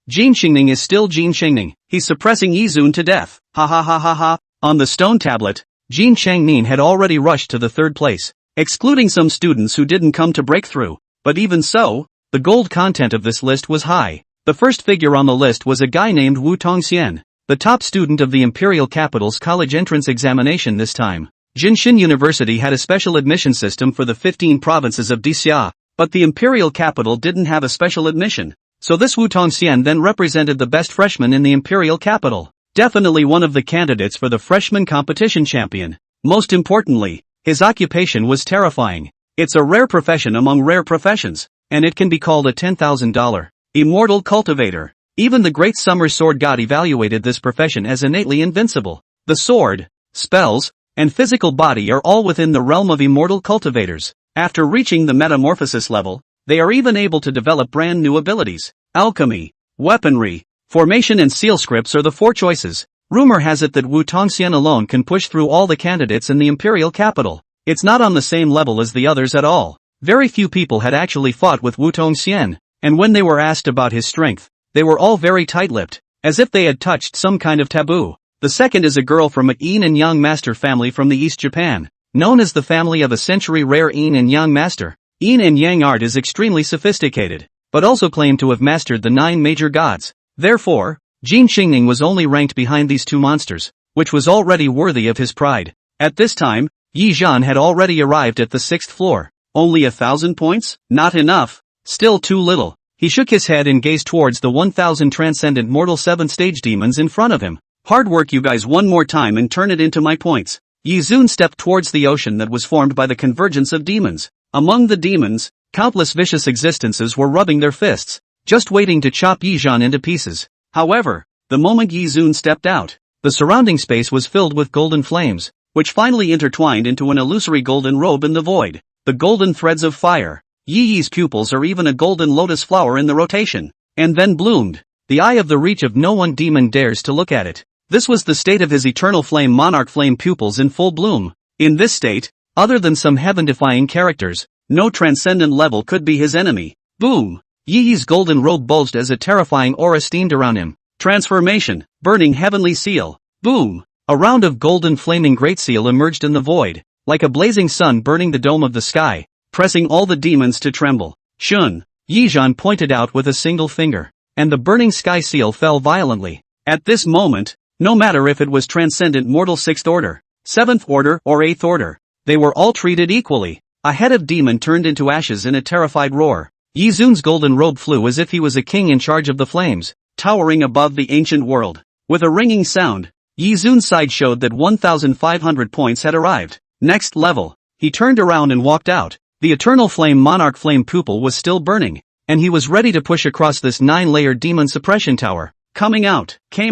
Jin Shengning is still Jin Shengning. He's suppressing Yi Zun to death. Ha ha ha ha ha. On the stone tablet, Jin Shengning had already rushed to the 3rd place, excluding some students who didn't come to breakthrough. But even so, the gold content of this list was high. The first figure on the list was a guy named Wu Tongxian, the top student of the Imperial Capital's college entrance examination this time. Jinshin University had a special admission system for the 15 provinces of Dixia, but the Imperial Capital didn't have a special admission. So this Wu Tongxian then represented the best freshman in the Imperial Capital. Definitely one of the candidates for the freshman competition champion. Most importantly, his occupation was terrifying. It's a rare profession among rare professions, and it can be called a $10,000 immortal cultivator. Even the great summer sword god evaluated this profession as innately invincible. The sword, spells, and physical body are all within the realm of immortal cultivators. After reaching the metamorphosis level, they are even able to develop brand new abilities. Alchemy, weaponry, formation and seal scripts are the 4 choices. Rumor has it that Wu Tongxian alone can push through all the candidates in the Imperial Capital. It's not on the same level as the others at all. Very few people had actually fought with Wu Tongxian, and when they were asked about his strength, they were all very tight-lipped, as if they had touched some kind of taboo. The second is a girl from a Yin and Yang master family from the East Japan, known as the family of a century-rare Yin and Yang master. Yin and Yang art is extremely sophisticated, but also claimed to have mastered the 9 major gods. Therefore, Jin Shengning was only ranked behind these 2 monsters, which was already worthy of his pride. At this time, Yi Zhan had already arrived at the 6th floor. Only 1,000 points? Not enough. Still too little. He shook his head and gazed towards the 1,000 transcendent mortal 7th stage demons in front of him. Hard work you guys, one more time and turn it into my points. Yi Zun stepped towards the ocean that was formed by the convergence of demons. Among the demons, countless vicious existences were rubbing their fists, just waiting to chop Yi Zhan into pieces. However, the moment Yi Zun stepped out, the surrounding space was filled with golden flames, which finally intertwined into an illusory golden robe in the void. The golden threads of fire. Yi Yi's pupils are even a golden lotus flower in the rotation, and then bloomed. the eye of the reach of no one demon dares to look at it. This was the state of his eternal flame monarch flame pupils in full bloom. In this state, other than some heaven-defying characters, no transcendent level could be his enemy. Boom! Yi Yi's golden robe bulged as a terrifying aura steamed around him. Transformation, burning heavenly seal. Boom! A round of golden flaming great seal emerged in the void, like a blazing sun burning the dome of the sky, pressing all the demons to tremble. Shun! Yizhan pointed out with a single finger, and the burning sky seal fell violently. At this moment, no matter if it was transcendent mortal 6th order, 7th order or 8th order, they were all treated equally. A head of demon turned into ashes in a terrified roar. Yi Zun's golden robe flew as if he was a king in charge of the flames, towering above the ancient world. With a ringing sound, Yi Zun's side showed that 1,500 points had arrived. Next level. He turned around and walked out. The eternal flame monarch flame pupil was still burning, and he was ready to push across this 9-layered demon suppression tower. Came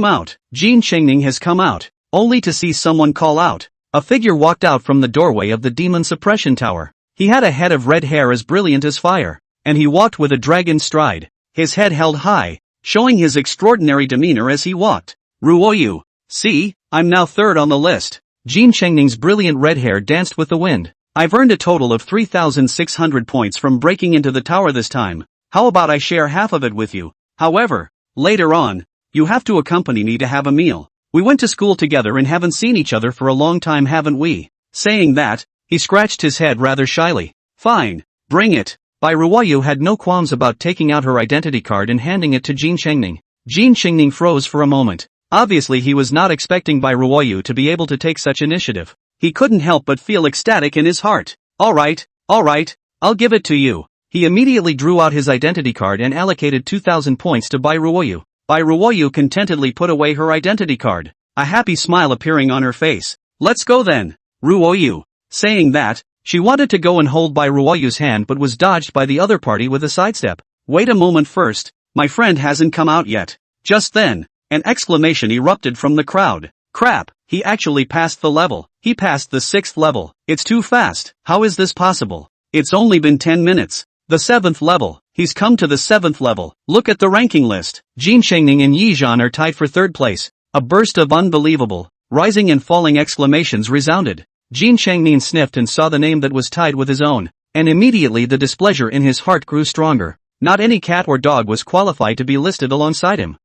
out. Jin Chengning has come out, only to see someone call out. A figure walked out from the doorway of the demon suppression tower. He had a head of red hair as brilliant as fire, and he walked with a dragon stride, his head held high, showing his extraordinary demeanor as he walked. Ruoyu. See, I'm now 3rd on the list. Jin Chengning's brilliant red hair danced with the wind. I've earned a total of 3,600 points from breaking into the tower this time. How about I share half of it with you? However, later on, you have to accompany me to have a meal. We went to school together and haven't seen each other for a long time, haven't we? Saying that, he scratched his head rather shyly. Fine, bring it. Bai Ruoyu had no qualms about taking out her identity card and handing it to Jin Chengning. Jin Chengning froze for a moment. Obviously he was not expecting Bai Ruoyu to be able to take such initiative. He couldn't help but feel ecstatic in his heart. Alright, I'll give it to you. He immediately drew out his identity card and allocated 2,000 points to Bai Ruoyu. Bai Ruoyu contentedly put away her identity card, a happy smile appearing on her face. Let's go then, Ruoyu. Saying that, she wanted to go and hold Bai Ruoyu's hand but was dodged by the other party with a sidestep. Wait a moment first, my friend hasn't come out yet. Just then, an exclamation erupted from the crowd. Crap, he actually passed the level. He passed the 6th level. It's too fast. How is this possible? It's only been 10 minutes. The 7th level. He's come to the 7th level. Look at the ranking list. Jin Chengning and Yi Zhan are tied for 3rd place. A burst of unbelievable, rising and falling exclamations resounded. Jin Chengning sniffed and saw the name that was tied with his own, and immediately the displeasure in his heart grew stronger. Not any cat or dog was qualified to be listed alongside him.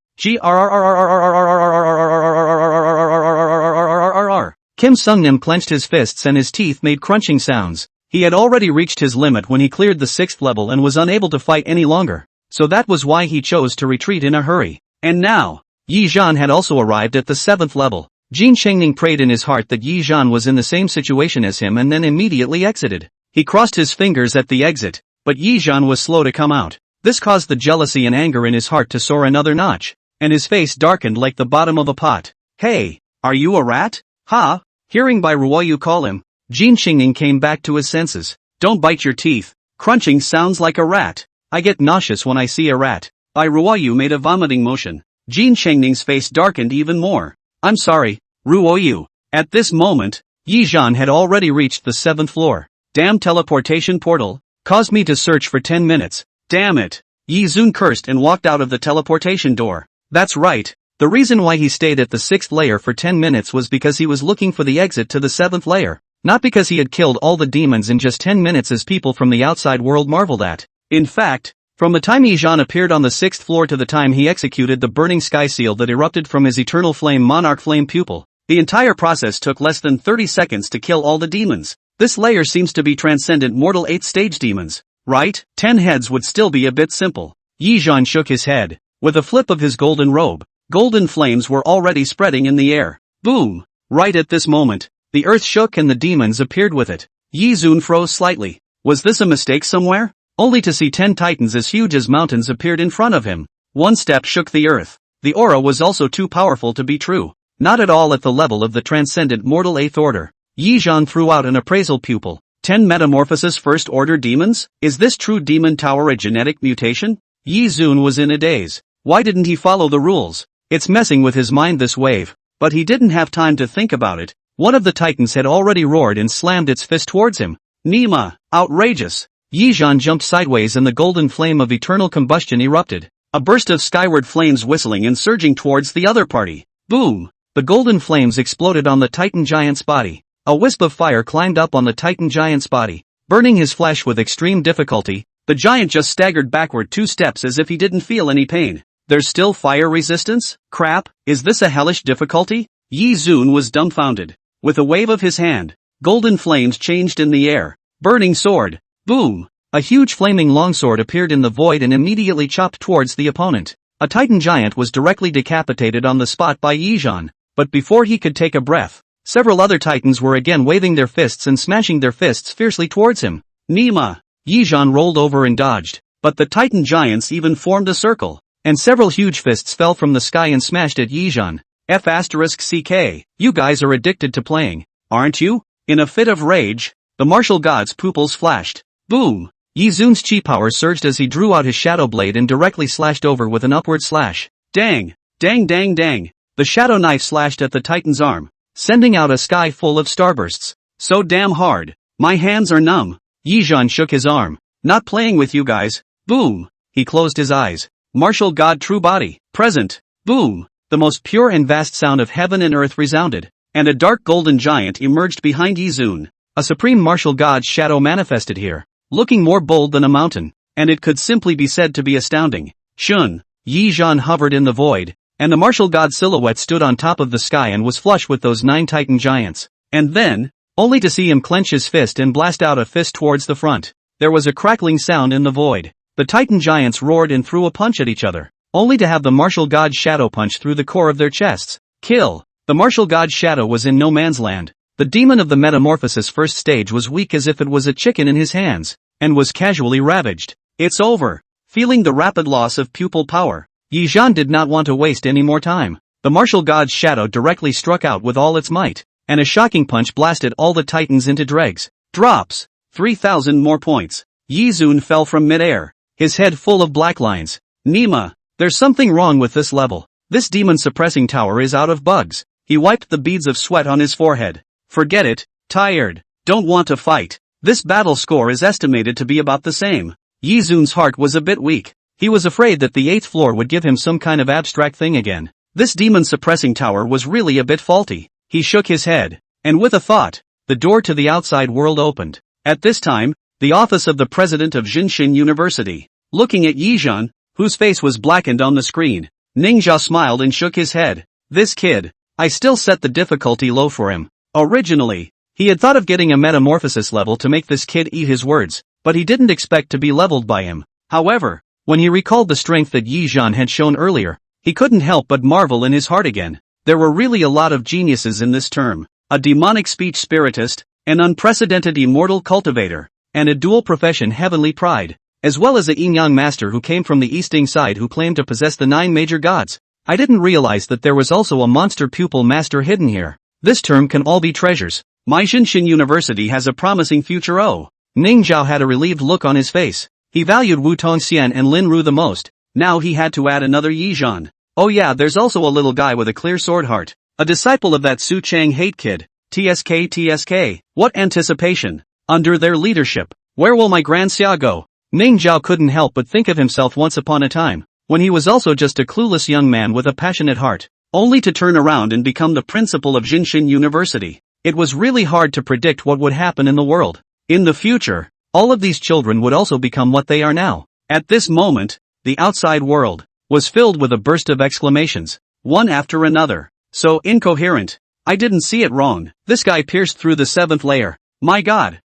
Kim Sungnim clenched his fists and his teeth made crunching sounds. He had already reached his limit when he cleared the 6th level and was unable to fight any longer, so that was why he chose to retreat in a hurry. And now, Yi Zhan had also arrived at the 7th level. Jin Chengning prayed in his heart that Yi Zhan was in the same situation as him and then immediately exited. He crossed his fingers at the exit, but Yi Zhan was slow to come out. This caused the jealousy and anger in his heart to soar another notch, and his face darkened like the bottom of a pot. Hey, are you a rat? Ha! Hearing Bai Ruoyu call him, Jin Chengning came back to his senses. Don't bite your teeth. Crunching sounds like a rat. I get nauseous when I see a rat. Bai Ruoyu made a vomiting motion. Jin Chengning's face darkened even more. I'm sorry, Ruoyu. At this moment, Yi Zhan had already reached the 7th floor. Damn teleportation portal. Caused me to search for 10 minutes. Damn it. Yi Zun cursed and walked out of the teleportation door. That's right. The reason why he stayed at the 6th layer for 10 minutes was because he was looking for the exit to the 7th layer. Not because he had killed all the demons in just 10 minutes as people from the outside world marveled at. In fact, from the time Yi Zhan appeared on the 6th floor to the time he executed the burning sky seal that erupted from his eternal flame monarch flame pupil, the entire process took less than 30 seconds to kill all the demons. This layer seems to be transcendent mortal 8th stage demons, right? 10 heads would still be a bit simple. Yi Zhan shook his head. With a flip of his golden robe, golden flames were already spreading in the air. Boom! Right at this moment, the earth shook and the demons appeared with it. Yi Zun froze slightly. Was this a mistake somewhere? Only to see 10 titans as huge as mountains appeared in front of him. One step shook the earth. The aura was also too powerful to be true. Not at all at the level of the transcendent mortal 8th order. Yi Zhan threw out an appraisal pupil. 10 metamorphosis 1st order demons? Is this true demon tower a genetic mutation? Yi Zun was in a daze. Why didn't he follow the rules? It's messing with his mind, this wave. But he didn't have time to think about it. One of the titans had already roared and slammed its fist towards him. Nima! Outrageous! Yi Zhan jumped sideways and the golden flame of eternal combustion erupted. A burst of skyward flames whistling and surging towards the other party. Boom! The golden flames exploded on the Titan giant's body. A wisp of fire climbed up on the Titan giant's body, burning his flesh with extreme difficulty. The giant just staggered backward 2 steps as if he didn't feel any pain. There's still fire resistance? Crap, is this a hellish difficulty? Yi Zun was dumbfounded. With a wave of his hand, golden flames changed in the air. Burning sword. Boom! A huge flaming longsword appeared in the void and immediately chopped towards the opponent. A Titan giant was directly decapitated on the spot by Yi Zun, but before he could take a breath, several other Titans were again waving their fists and smashing their fists fiercely towards him. Nima! Yi Zun rolled over and dodged, but the Titan giants even formed a circle, and several huge fists fell from the sky and smashed at Yi Zun. F***ck, you guys are addicted to playing, aren't you? In a fit of rage, the martial god's pupils flashed. Boom! Yi Zun's chi power surged as he drew out his shadow blade and directly slashed over with an upward slash. Dang! Dang dang dang! The shadow knife slashed at the Titan's arm, sending out a sky full of starbursts. So damn hard. My hands are numb. Yi Zun shook his arm. Not playing with you guys. Boom! He closed his eyes. Martial god true body, present. Boom! The most pure and vast sound of heaven and earth resounded, and a dark golden giant emerged behind Yi Zun. A supreme martial god's shadow manifested here, looking more bold than a mountain, and it could simply be said to be astounding. Shun! Yi Zun hovered in the void, and the martial god silhouette stood on top of the sky and was flush with those 9 Titan giants. And then, only to see him clench his fist and blast out a fist towards the front. There was a crackling sound in the void. The Titan giants roared and threw a punch at each other, only to have the martial god's shadow punch through the core of their chests. Kill! The martial god's shadow was in no man's land. The demon of the metamorphosis first stage was weak as if it was a chicken in his hands, and was casually ravaged. It's over. Feeling the rapid loss of pupil power, Yi Zun did not want to waste any more time. The martial god's shadow directly struck out with all its might, and a shocking punch blasted all the Titans into dregs. Drops! 3,000 more points. Yi Zun fell from midair, his head full of black lines. Nima! There's something wrong with this level. This demon suppressing tower is out of bugs. He wiped the beads of sweat on his forehead. Forget it. Tired. Don't want to fight. This battle score is estimated to be about the same. Yi Zun's heart was a bit weak. He was afraid that the 8th floor would give him some kind of abstract thing again. This demon suppressing tower was really a bit faulty. He shook his head, and with a thought, the door to the outside world opened. At this time, the office of the president of Jinshin University. Looking at Yi Zun, whose face was blackened on the screen, Ningzhao smiled and shook his head. This kid, I still set the difficulty low for him. Originally, he had thought of getting a metamorphosis level to make this kid eat his words, but he didn't expect to be leveled by him. However, when he recalled the strength that Yi Zun had shown earlier, he couldn't help but marvel in his heart again. There were really a lot of geniuses in this term. A demonic speech spiritist, an unprecedented immortal cultivator, and a dual profession heavenly pride, as well as a yin-yang master who came from the easting side who claimed to possess the 9 major gods. I didn't realize that there was also a monster pupil master hidden here. This term can all be treasures. My Jinshin University has a promising future. Oh. Ning Zhao had a relieved look on his face. He valued Wu Tongxian and Lin Ru the most. Now he had to add another Yi Zun. Oh yeah, there's also a little guy with a clear sword heart. A disciple of that Su Chang hate kid. TSK. What anticipation. Under their leadership. Where will my Grand Xia go? Ning Zhao couldn't help but think of himself once upon a time, when he was also just a clueless young man with a passionate heart, only to turn around and become the principal of Jinshin University. It was really hard to predict what would happen in the world. In the future, all of these children would also become what they are now. At this moment, the outside world was filled with a burst of exclamations, one after another. So incoherent. I didn't see it wrong. This guy pierced through the 7th layer. My god.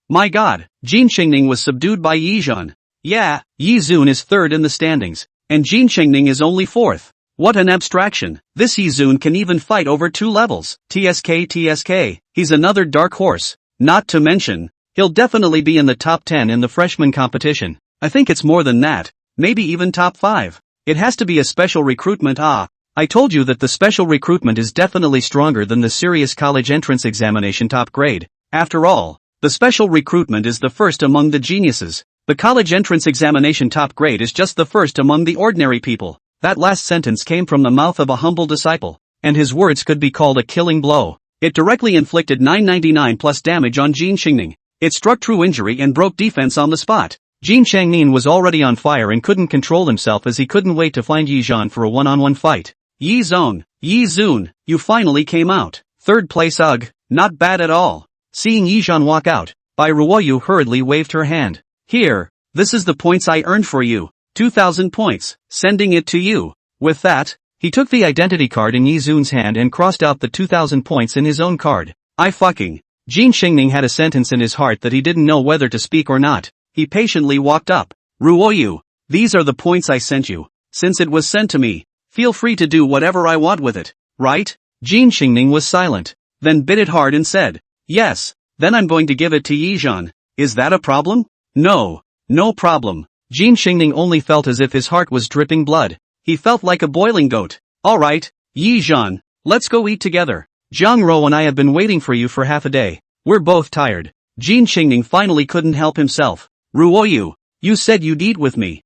Jin Qingning was subdued by Yi Zun. Yeah, Yi Zun is 3rd in the standings, and Jin Qingning is only 4th. What an abstraction. This Yi Zun can even fight over 2 levels. TSK. He's another dark horse. Not to mention, he'll definitely be in the top 10 in the freshman competition. I think it's more than that. Maybe even top 5. It has to be a special recruitment. I told you that the special recruitment is definitely stronger than the serious college entrance examination top grade. After all, the special recruitment is the first among the geniuses. The college entrance examination top grade is just the first among the ordinary people. That last sentence came from the mouth of a humble disciple, and his words could be called a killing blow. It directly inflicted 999 plus damage on Jin Qingning. It struck true injury and broke defense on the spot. Jin Changnin was already on fire and couldn't control himself as he couldn't wait to find Yi Zhan for a one-on-one fight. Yi Zong, Yi Zun, you finally came out. Third place, ugh, not bad at all. Seeing Yi Zhan walk out, Bai Ruoyu hurriedly waved her hand. Here, this is the points I earned for you. 2,000 points, sending it to you. With that, he took the identity card in Yi Zun's hand and crossed out the 2,000 points in his own card. Jin Xingning had a sentence in his heart that he didn't know whether to speak or not. He patiently walked up. Ruoyu, these are the points I sent you. Since it was sent to me, feel free to do whatever I want with it, right? Jin Xingning was silent, then bit it hard and said, yes, then I'm going to give it to Yi Zhan. Is that a problem? No problem. Jin Xingning only felt as if his heart was dripping blood. He felt like a boiling goat. Alright, Yi Zhan, let's go eat together. Zhang Rou and I have been waiting for you for half a day. We're both tired. Jin Xingning finally couldn't help himself. Ruoyu, you said you'd eat with me.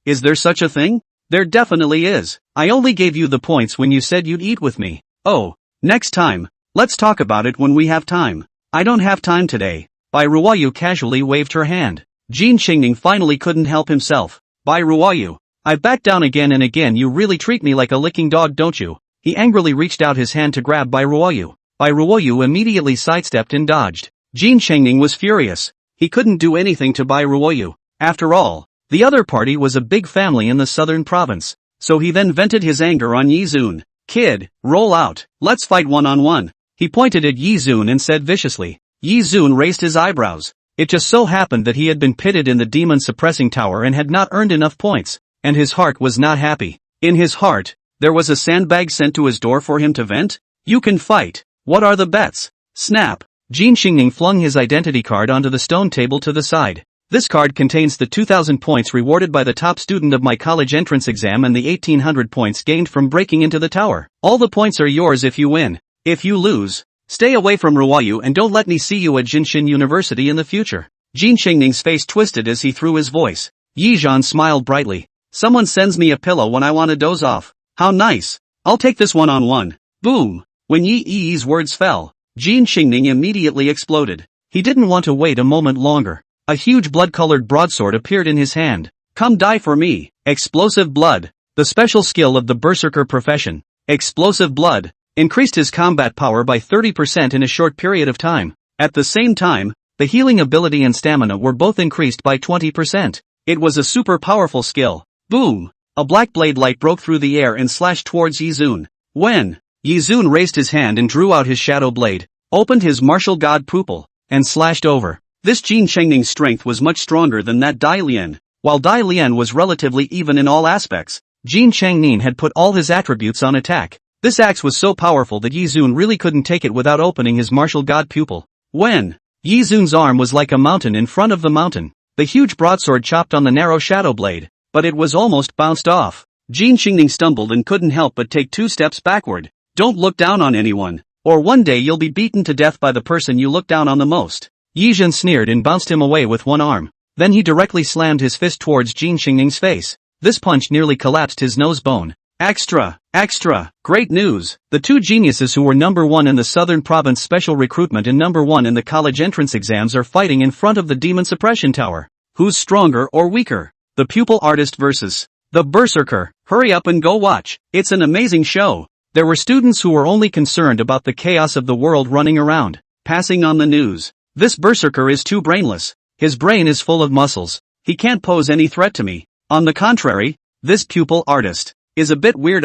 Is there such a thing? There definitely is. I only gave you the points when you said you'd eat with me. Oh, next time. Let's talk about it when we have time. I don't have time today. Bai Ruoyu casually waved her hand. Jin Xingning finally couldn't help himself. Bai Ruoyu, I've backed down again and again. You really treat me like a licking dog, don't you? He angrily reached out his hand to grab Bai Ruoyu. Bai Ruoyu immediately sidestepped and dodged. Jin Changning was furious. He couldn't do anything to Bai Ruoyu. After all, the other party was a big family in the southern province. So he then vented his anger on Yi Zun. Kid, roll out. Let's fight one-on-one. He pointed at Yi Zun and said viciously. Yi Zun raised his eyebrows. It just so happened that he had been pitted in the demon suppressing tower and had not earned enough points, and his heart was not happy. In his heart, there was a sandbag sent to his door for him to vent? You can fight. What are the bets? Snap. Jin Xingning flung his identity card onto the stone table to the side. This card contains the 2,000 points rewarded by the top student of my college entrance exam and the 1,800 points gained from breaking into the tower. All the points are yours if you win. If you lose, stay away from Ruoyu and don't let me see you at Jinshin University in the future. Jin Xingning's face twisted as he threw his voice. Yi Zhan smiled brightly. Someone sends me a pillow when I want to doze off. How nice. I'll take this one-on-one. Boom. When Yi Yi's words fell, Jin Xingning immediately exploded. He didn't want to wait a moment longer. A huge blood-colored broadsword appeared in his hand. Come die for me. Explosive blood. The special skill of the berserker profession, explosive blood, increased his combat power by 30% in a short period of time. At the same time, the healing ability and stamina were both increased by 20%. It was a super powerful skill. Boom! A black blade light broke through the air and slashed towards Yi Zun. When Yi Zun raised his hand and drew out his shadow blade, opened his martial god pupil, and slashed over. This Jin Chengding's strength was much stronger than that Dai Lian. While Dai Lian was relatively even in all aspects, Jin Changnin had put all his attributes on attack. This axe was so powerful that Yi Zun really couldn't take it without opening his martial god pupil. When Yi Zun's arm was like a mountain in front of the mountain, the huge broadsword chopped on the narrow shadow blade, but it was almost bounced off. Jin Xingning stumbled and couldn't help but take 2 steps backward. Don't look down on anyone, or one day you'll be beaten to death by the person you look down on the most. Yi Zhan sneered and bounced him away with one arm. Then he directly slammed his fist towards Jin Xingning's face. This punch nearly collapsed his nose bone. Extra! Great news! The 2 geniuses who were number 1 in the Southern Province Special Recruitment and number 1 in the college entrance exams are fighting in front of the Demon Suppression Tower. Who's stronger or weaker? The pupil artist versus the berserker. Hurry up and go watch. It's an amazing show. There were students who were only concerned about the chaos of the world running around, passing on the news. This berserker is too brainless. His brain is full of muscles. He can't pose any threat to me. On the contrary, this pupil artist is a bit weird.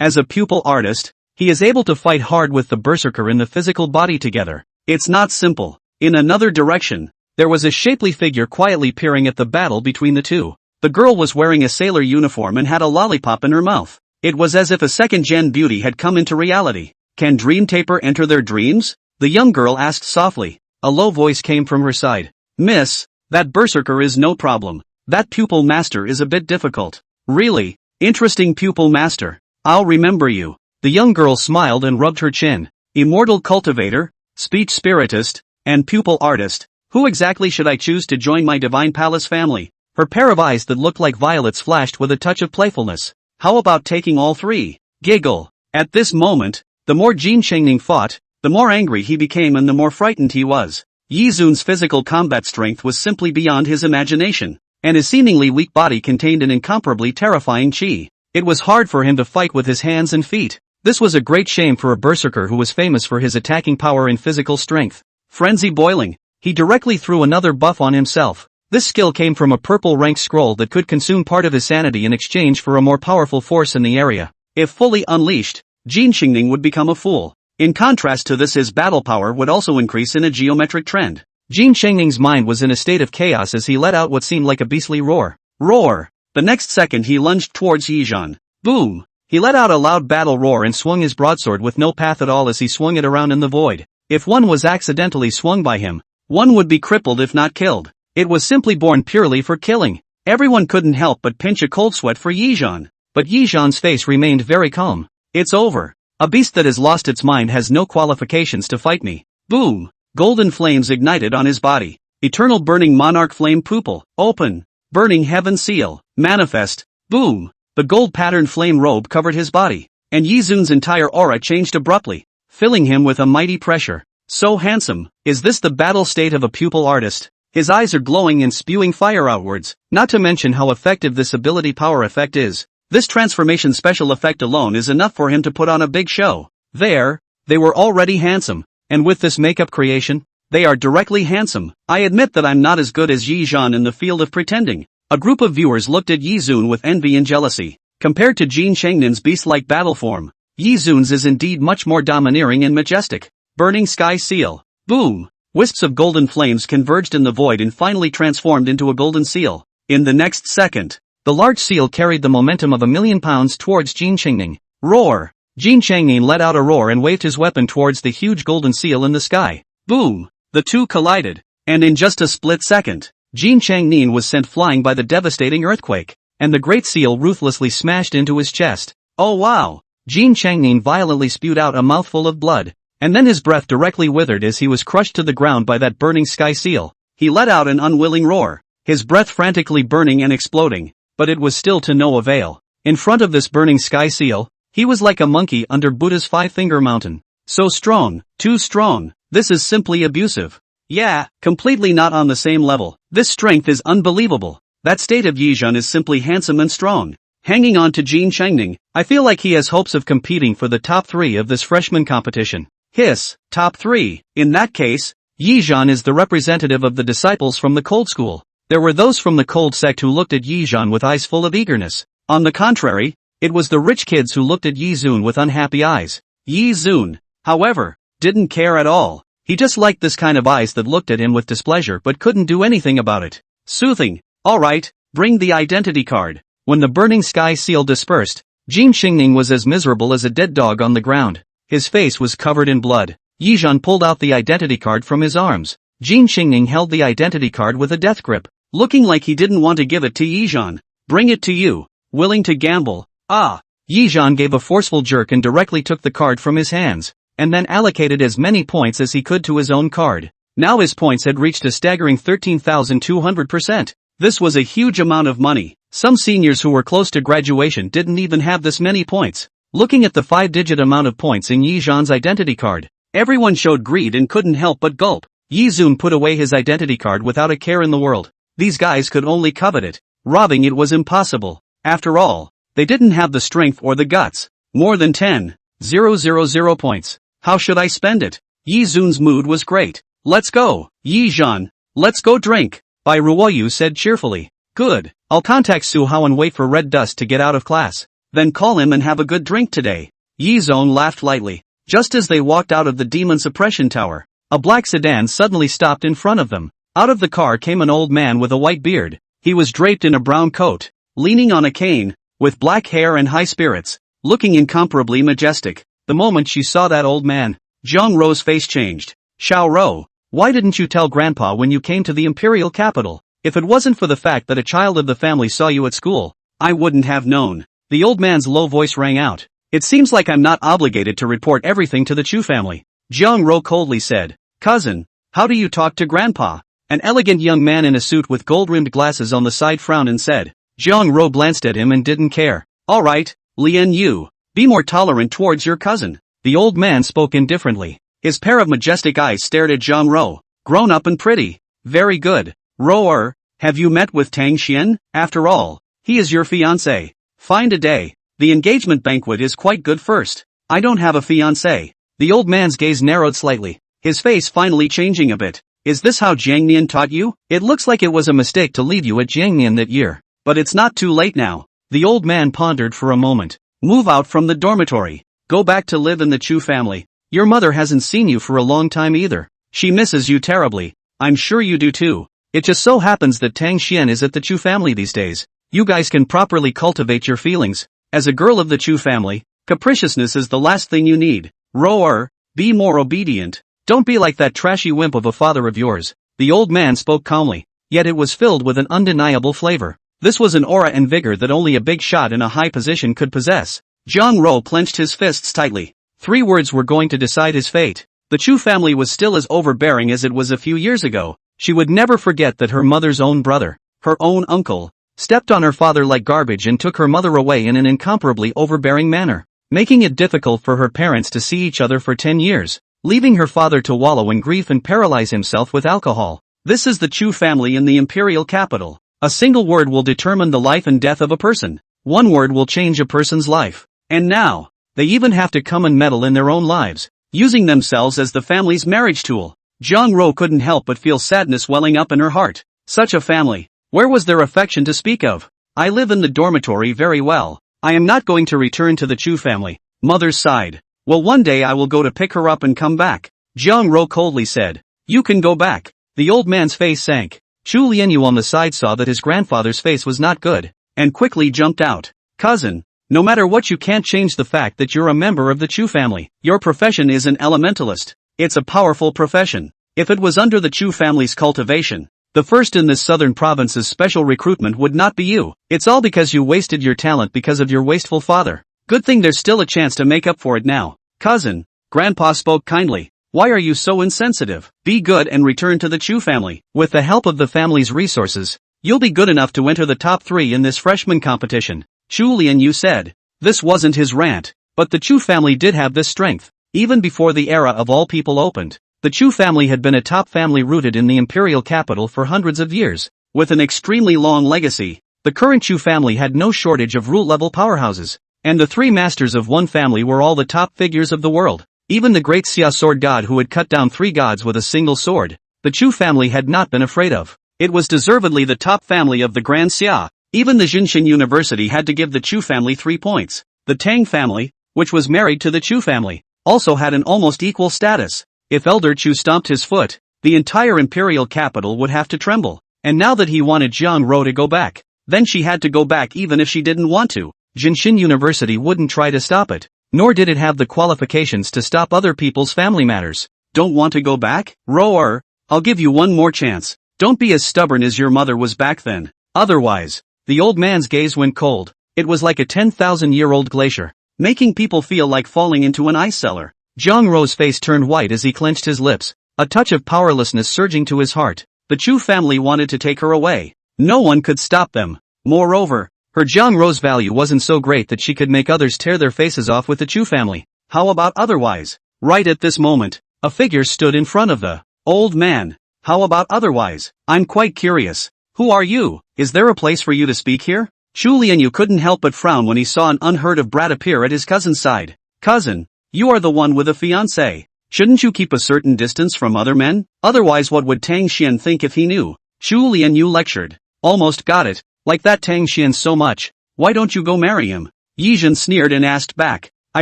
As a pupil artist, he is able to fight hard with the berserker in the physical body together. It's not simple. In another direction, there was a shapely figure quietly peering at the battle between the two. The girl was wearing a sailor uniform and had a lollipop in her mouth. It was as if a second-gen beauty had come into reality. Can Dream Taper enter their dreams? The young girl asked softly. A low voice came from her side. Miss, that berserker is no problem. That pupil master is a bit difficult. Really? Interesting pupil master. I'll remember you. The young girl smiled and rubbed her chin. Immortal cultivator, speech spiritist, and pupil artist. Who exactly should I choose to join my divine palace family? Her pair of eyes that looked like violets flashed with a touch of playfulness. How about taking all 3? Giggle. At this moment, the more Jin Chengning fought, the more angry he became and the more frightened he was. Yi Zun's physical combat strength was simply beyond his imagination. and his seemingly weak body contained an incomparably terrifying chi. It was hard for him to fight with his hands and feet. This was a great shame for a berserker who was famous for his attacking power and physical strength. Frenzy boiling, he directly threw another buff on himself. This skill came from a purple rank scroll that could consume part of his sanity in exchange for a more powerful force in the area. If fully unleashed, Jin Xingning would become a fool. In contrast to this, his battle power would also increase in a geometric trend. Jin Xingning's mind was in a state of chaos as he let out what seemed like a beastly roar. Roar! The next second he lunged towards Yizhan. Boom! He let out a loud battle roar and swung his broadsword with no path at all as he swung it around in the void. If one was accidentally swung by him, one would be crippled if not killed. It was simply born purely for killing. Everyone couldn't help but pinch a cold sweat for Yizhan. But Yizhan's face remained very calm. It's over. A beast that has lost its mind has no qualifications to fight me. Boom! Golden flames ignited on his body. Eternal burning monarch flame pupil. Open. Burning heaven seal. Manifest. Boom! The gold-patterned flame robe covered his body. And Yizun's entire aura changed abruptly, filling him with a mighty pressure. So handsome. Is this the battle state of a pupil artist? His eyes are glowing and spewing fire outwards, not to mention how effective this ability power effect is. This transformation special effect alone is enough for him to put on a big show. They were already handsome, and with this makeup creation, they are directly handsome. I admit that I'm not as good as Yi Zhan in the field of pretending. A group of viewers looked at Yi Zun with envy and jealousy. Compared to Jin Chengnin's beast-like battle form, Yi Zun's is indeed much more domineering and majestic. Burning sky seal. Boom! Wisps of golden flames converged in the void and finally transformed into a golden seal. In the next second, the large seal carried the momentum of 1,000,000 pounds towards Jin Chengning. Roar! Jin Chengning let out a roar and waved his weapon towards the huge golden seal in the sky. Boom! The two collided, and in just a split second, Jin Chengning was sent flying by the devastating earthquake, and the great seal ruthlessly smashed into his chest. Oh wow! Jin Chengning violently spewed out a mouthful of blood, and then his breath directly withered as he was crushed to the ground by that burning sky seal. He let out an unwilling roar, his breath frantically burning and exploding, but it was still to no avail. In front of this burning sky seal, he was like a monkey under Buddha's five-finger mountain. So strong, too strong, this is simply abusive. Yeah, completely not on the same level. This strength is unbelievable. That state of Yizhan is simply handsome and strong. Hanging on to Jin Chengning, I feel like he has hopes of competing for the top 3 of this freshman competition. Hiss, top 3. In that case, Yizhan is the representative of the disciples from the cold school. There were those from the cold sect who looked at Yizhan with eyes full of eagerness. On the contrary, it was the rich kids who looked at Yi Zun with unhappy eyes. Yi Zun, however, didn't care at all. He just liked this kind of eyes that looked at him with displeasure but couldn't do anything about it. Soothing. Alright, bring the identity card. When the burning sky seal dispersed, Jin Xingning was as miserable as a dead dog on the ground. His face was covered in blood. Yizhan pulled out the identity card from his arms. Jin Xingning held the identity card with a death grip, looking like he didn't want to give it to Yizhan. Bring it to you. Willing to gamble? Ah! Yizhan gave a forceful jerk and directly took the card from his hands, and then allocated as many points as he could to his own card. Now his points had reached a staggering 13,200%. This was a huge amount of money. Some seniors who were close to graduation didn't even have this many points. Looking at the 5-digit amount of points in Yizhan's identity card, everyone showed greed and couldn't help but gulp. Yi Zun put away his identity card without a care in the world. These guys could only covet it. Robbing it was impossible. After all, they didn't have the strength or the guts. More than 10,000 points. How should I spend it? Yi Zun's mood was great. Let's go, Yizhan. Let's go drink. Bai Ruoyu said cheerfully. Good. I'll contact Su Hao and wait for Red Dust to get out of class. Then call him and have a good drink today. Yi Zun laughed lightly. Just as they walked out of the demon suppression tower, a black sedan suddenly stopped in front of them. Out of the car came an old man with a white beard. He was draped in a brown coat, leaning on a cane, with black hair and high spirits, looking incomparably majestic. The moment she saw that old man, Zhang Rou's face changed. Xiao Rou, why didn't you tell Grandpa when you came to the imperial capital? If it wasn't for the fact that a child of the family saw you at school, I wouldn't have known. The old man's low voice rang out. It seems like I'm not obligated to report everything to the Chu family. Zhang Rou coldly said. Cousin, how do you talk to Grandpa? An elegant young man in a suit with gold-rimmed glasses on the side frowned and said. Zhang Rou glanced at him and didn't care. Alright, Lian Yu, be more tolerant towards your cousin. The old man spoke indifferently. His pair of majestic eyes stared at Zhang Rou. Grown up and pretty. Very good. Roar, Have you met with Tang Xian? After all, he is your fiancé. Find a day. The engagement banquet is quite good first. I don't have a fiancé. The old man's gaze narrowed slightly, his face finally changing a bit. Is this how Jiangnian taught you? It looks like it was a mistake to leave you at Jiangnian that year. But it's not too late now. The old man pondered for a moment. Move out from the dormitory. Go back to live in the Chu family. Your mother hasn't seen you for a long time either. She misses you terribly. I'm sure you do too. It just so happens that Tang Xian is at the Chu family these days. You guys can properly cultivate your feelings. As a girl of the Chu family, capriciousness is the last thing you need. Roar, be more obedient. Don't be like that trashy wimp of a father of yours. The old man spoke calmly, yet it was filled with an undeniable flavor. This was an aura and vigor that only a big shot in a high position could possess. Zhang Ro clenched his fists tightly. 3 words were going to decide his fate. The Chu family was still as overbearing as it was a few years ago. She would never forget that her mother's own brother, her own uncle, stepped on her father like garbage and took her mother away in an incomparably overbearing manner, making it difficult for her parents to see each other for 10 years, leaving her father to wallow in grief and paralyze himself with alcohol. This is the Chu family in the imperial capital. A single word will determine the life and death of a person. 1 word will change a person's life. And now, they even have to come and meddle in their own lives, using themselves as the family's marriage tool. Zhang Ro couldn't help but feel sadness welling up in her heart. Such a family. Where was their affection to speak of? I live in the dormitory very well. I am not going to return to the Chu family. Mother sighed. Well, one day I will go to pick her up and come back. Zhang Ro coldly said. You can go back. The old man's face sank. Chu Lianyu on the side saw that his grandfather's face was not good, and quickly jumped out. Cousin, no matter what, you can't change the fact that you're a member of the Chu family. Your profession is an elementalist. It's a powerful profession. If it was under the Chu family's cultivation, the first in this southern province's special recruitment would not be you. It's all because you wasted your talent because of your wasteful father. Good thing there's still a chance to make up for it now. Cousin, Grandpa spoke kindly. Why are you so insensitive? Be good and return to the Chu family. With the help of the family's resources, you'll be good enough to enter the top 3 in this freshman competition. Chu Lianyu said. This wasn't his rant, but the Chu family did have this strength. Even before the era of all people opened, the Chu family had been a top family rooted in the imperial capital for hundreds of years. With an extremely long legacy, the current Chu family had no shortage of root-level powerhouses, and the 3 masters of one family were all the top figures of the world. Even the great Xia sword god who had cut down 3 gods with a single sword, the Chu family had not been afraid of. It was deservedly the top family of the Grand Xia. Even the Jinshin University had to give the Chu family 3 points. The Tang family, which was married to the Chu family, also had an almost equal status. If Elder Chu stomped his foot, the entire imperial capital would have to tremble. And now that he wanted Zhang Ro to go back, then she had to go back even if she didn't want to. Jinshin University wouldn't try to stop it, nor did it have the qualifications to stop other people's family matters. Don't want to go back? Roar, I'll give you one more chance. Don't be as stubborn as your mother was back then. Otherwise, the old man's gaze went cold. It was like a 10,000-year-old glacier, making people feel like falling into an ice cellar. Zhang Ro's face turned white as he clenched his lips, a touch of powerlessness surging to his heart. The Chu family wanted to take her away. No one could stop them. Moreover, her Zhang Ro's value wasn't so great that she could make others tear their faces off with the Chu family. How about otherwise? Right at this moment, a figure stood in front of the old man. How about otherwise? I'm quite curious. Who are you? Is there a place for you to speak here? Chu Lianyu couldn't help but frown when he saw an unheard of brat appear at his cousin's side. Cousin, you are the one with a fiancé. Shouldn't you keep a certain distance from other men? Otherwise what would Tang Xian think if he knew? Chu Lianyu lectured. Almost got it. Like that Tang Xian so much. Why don't you go marry him? Yizhen sneered and asked back. I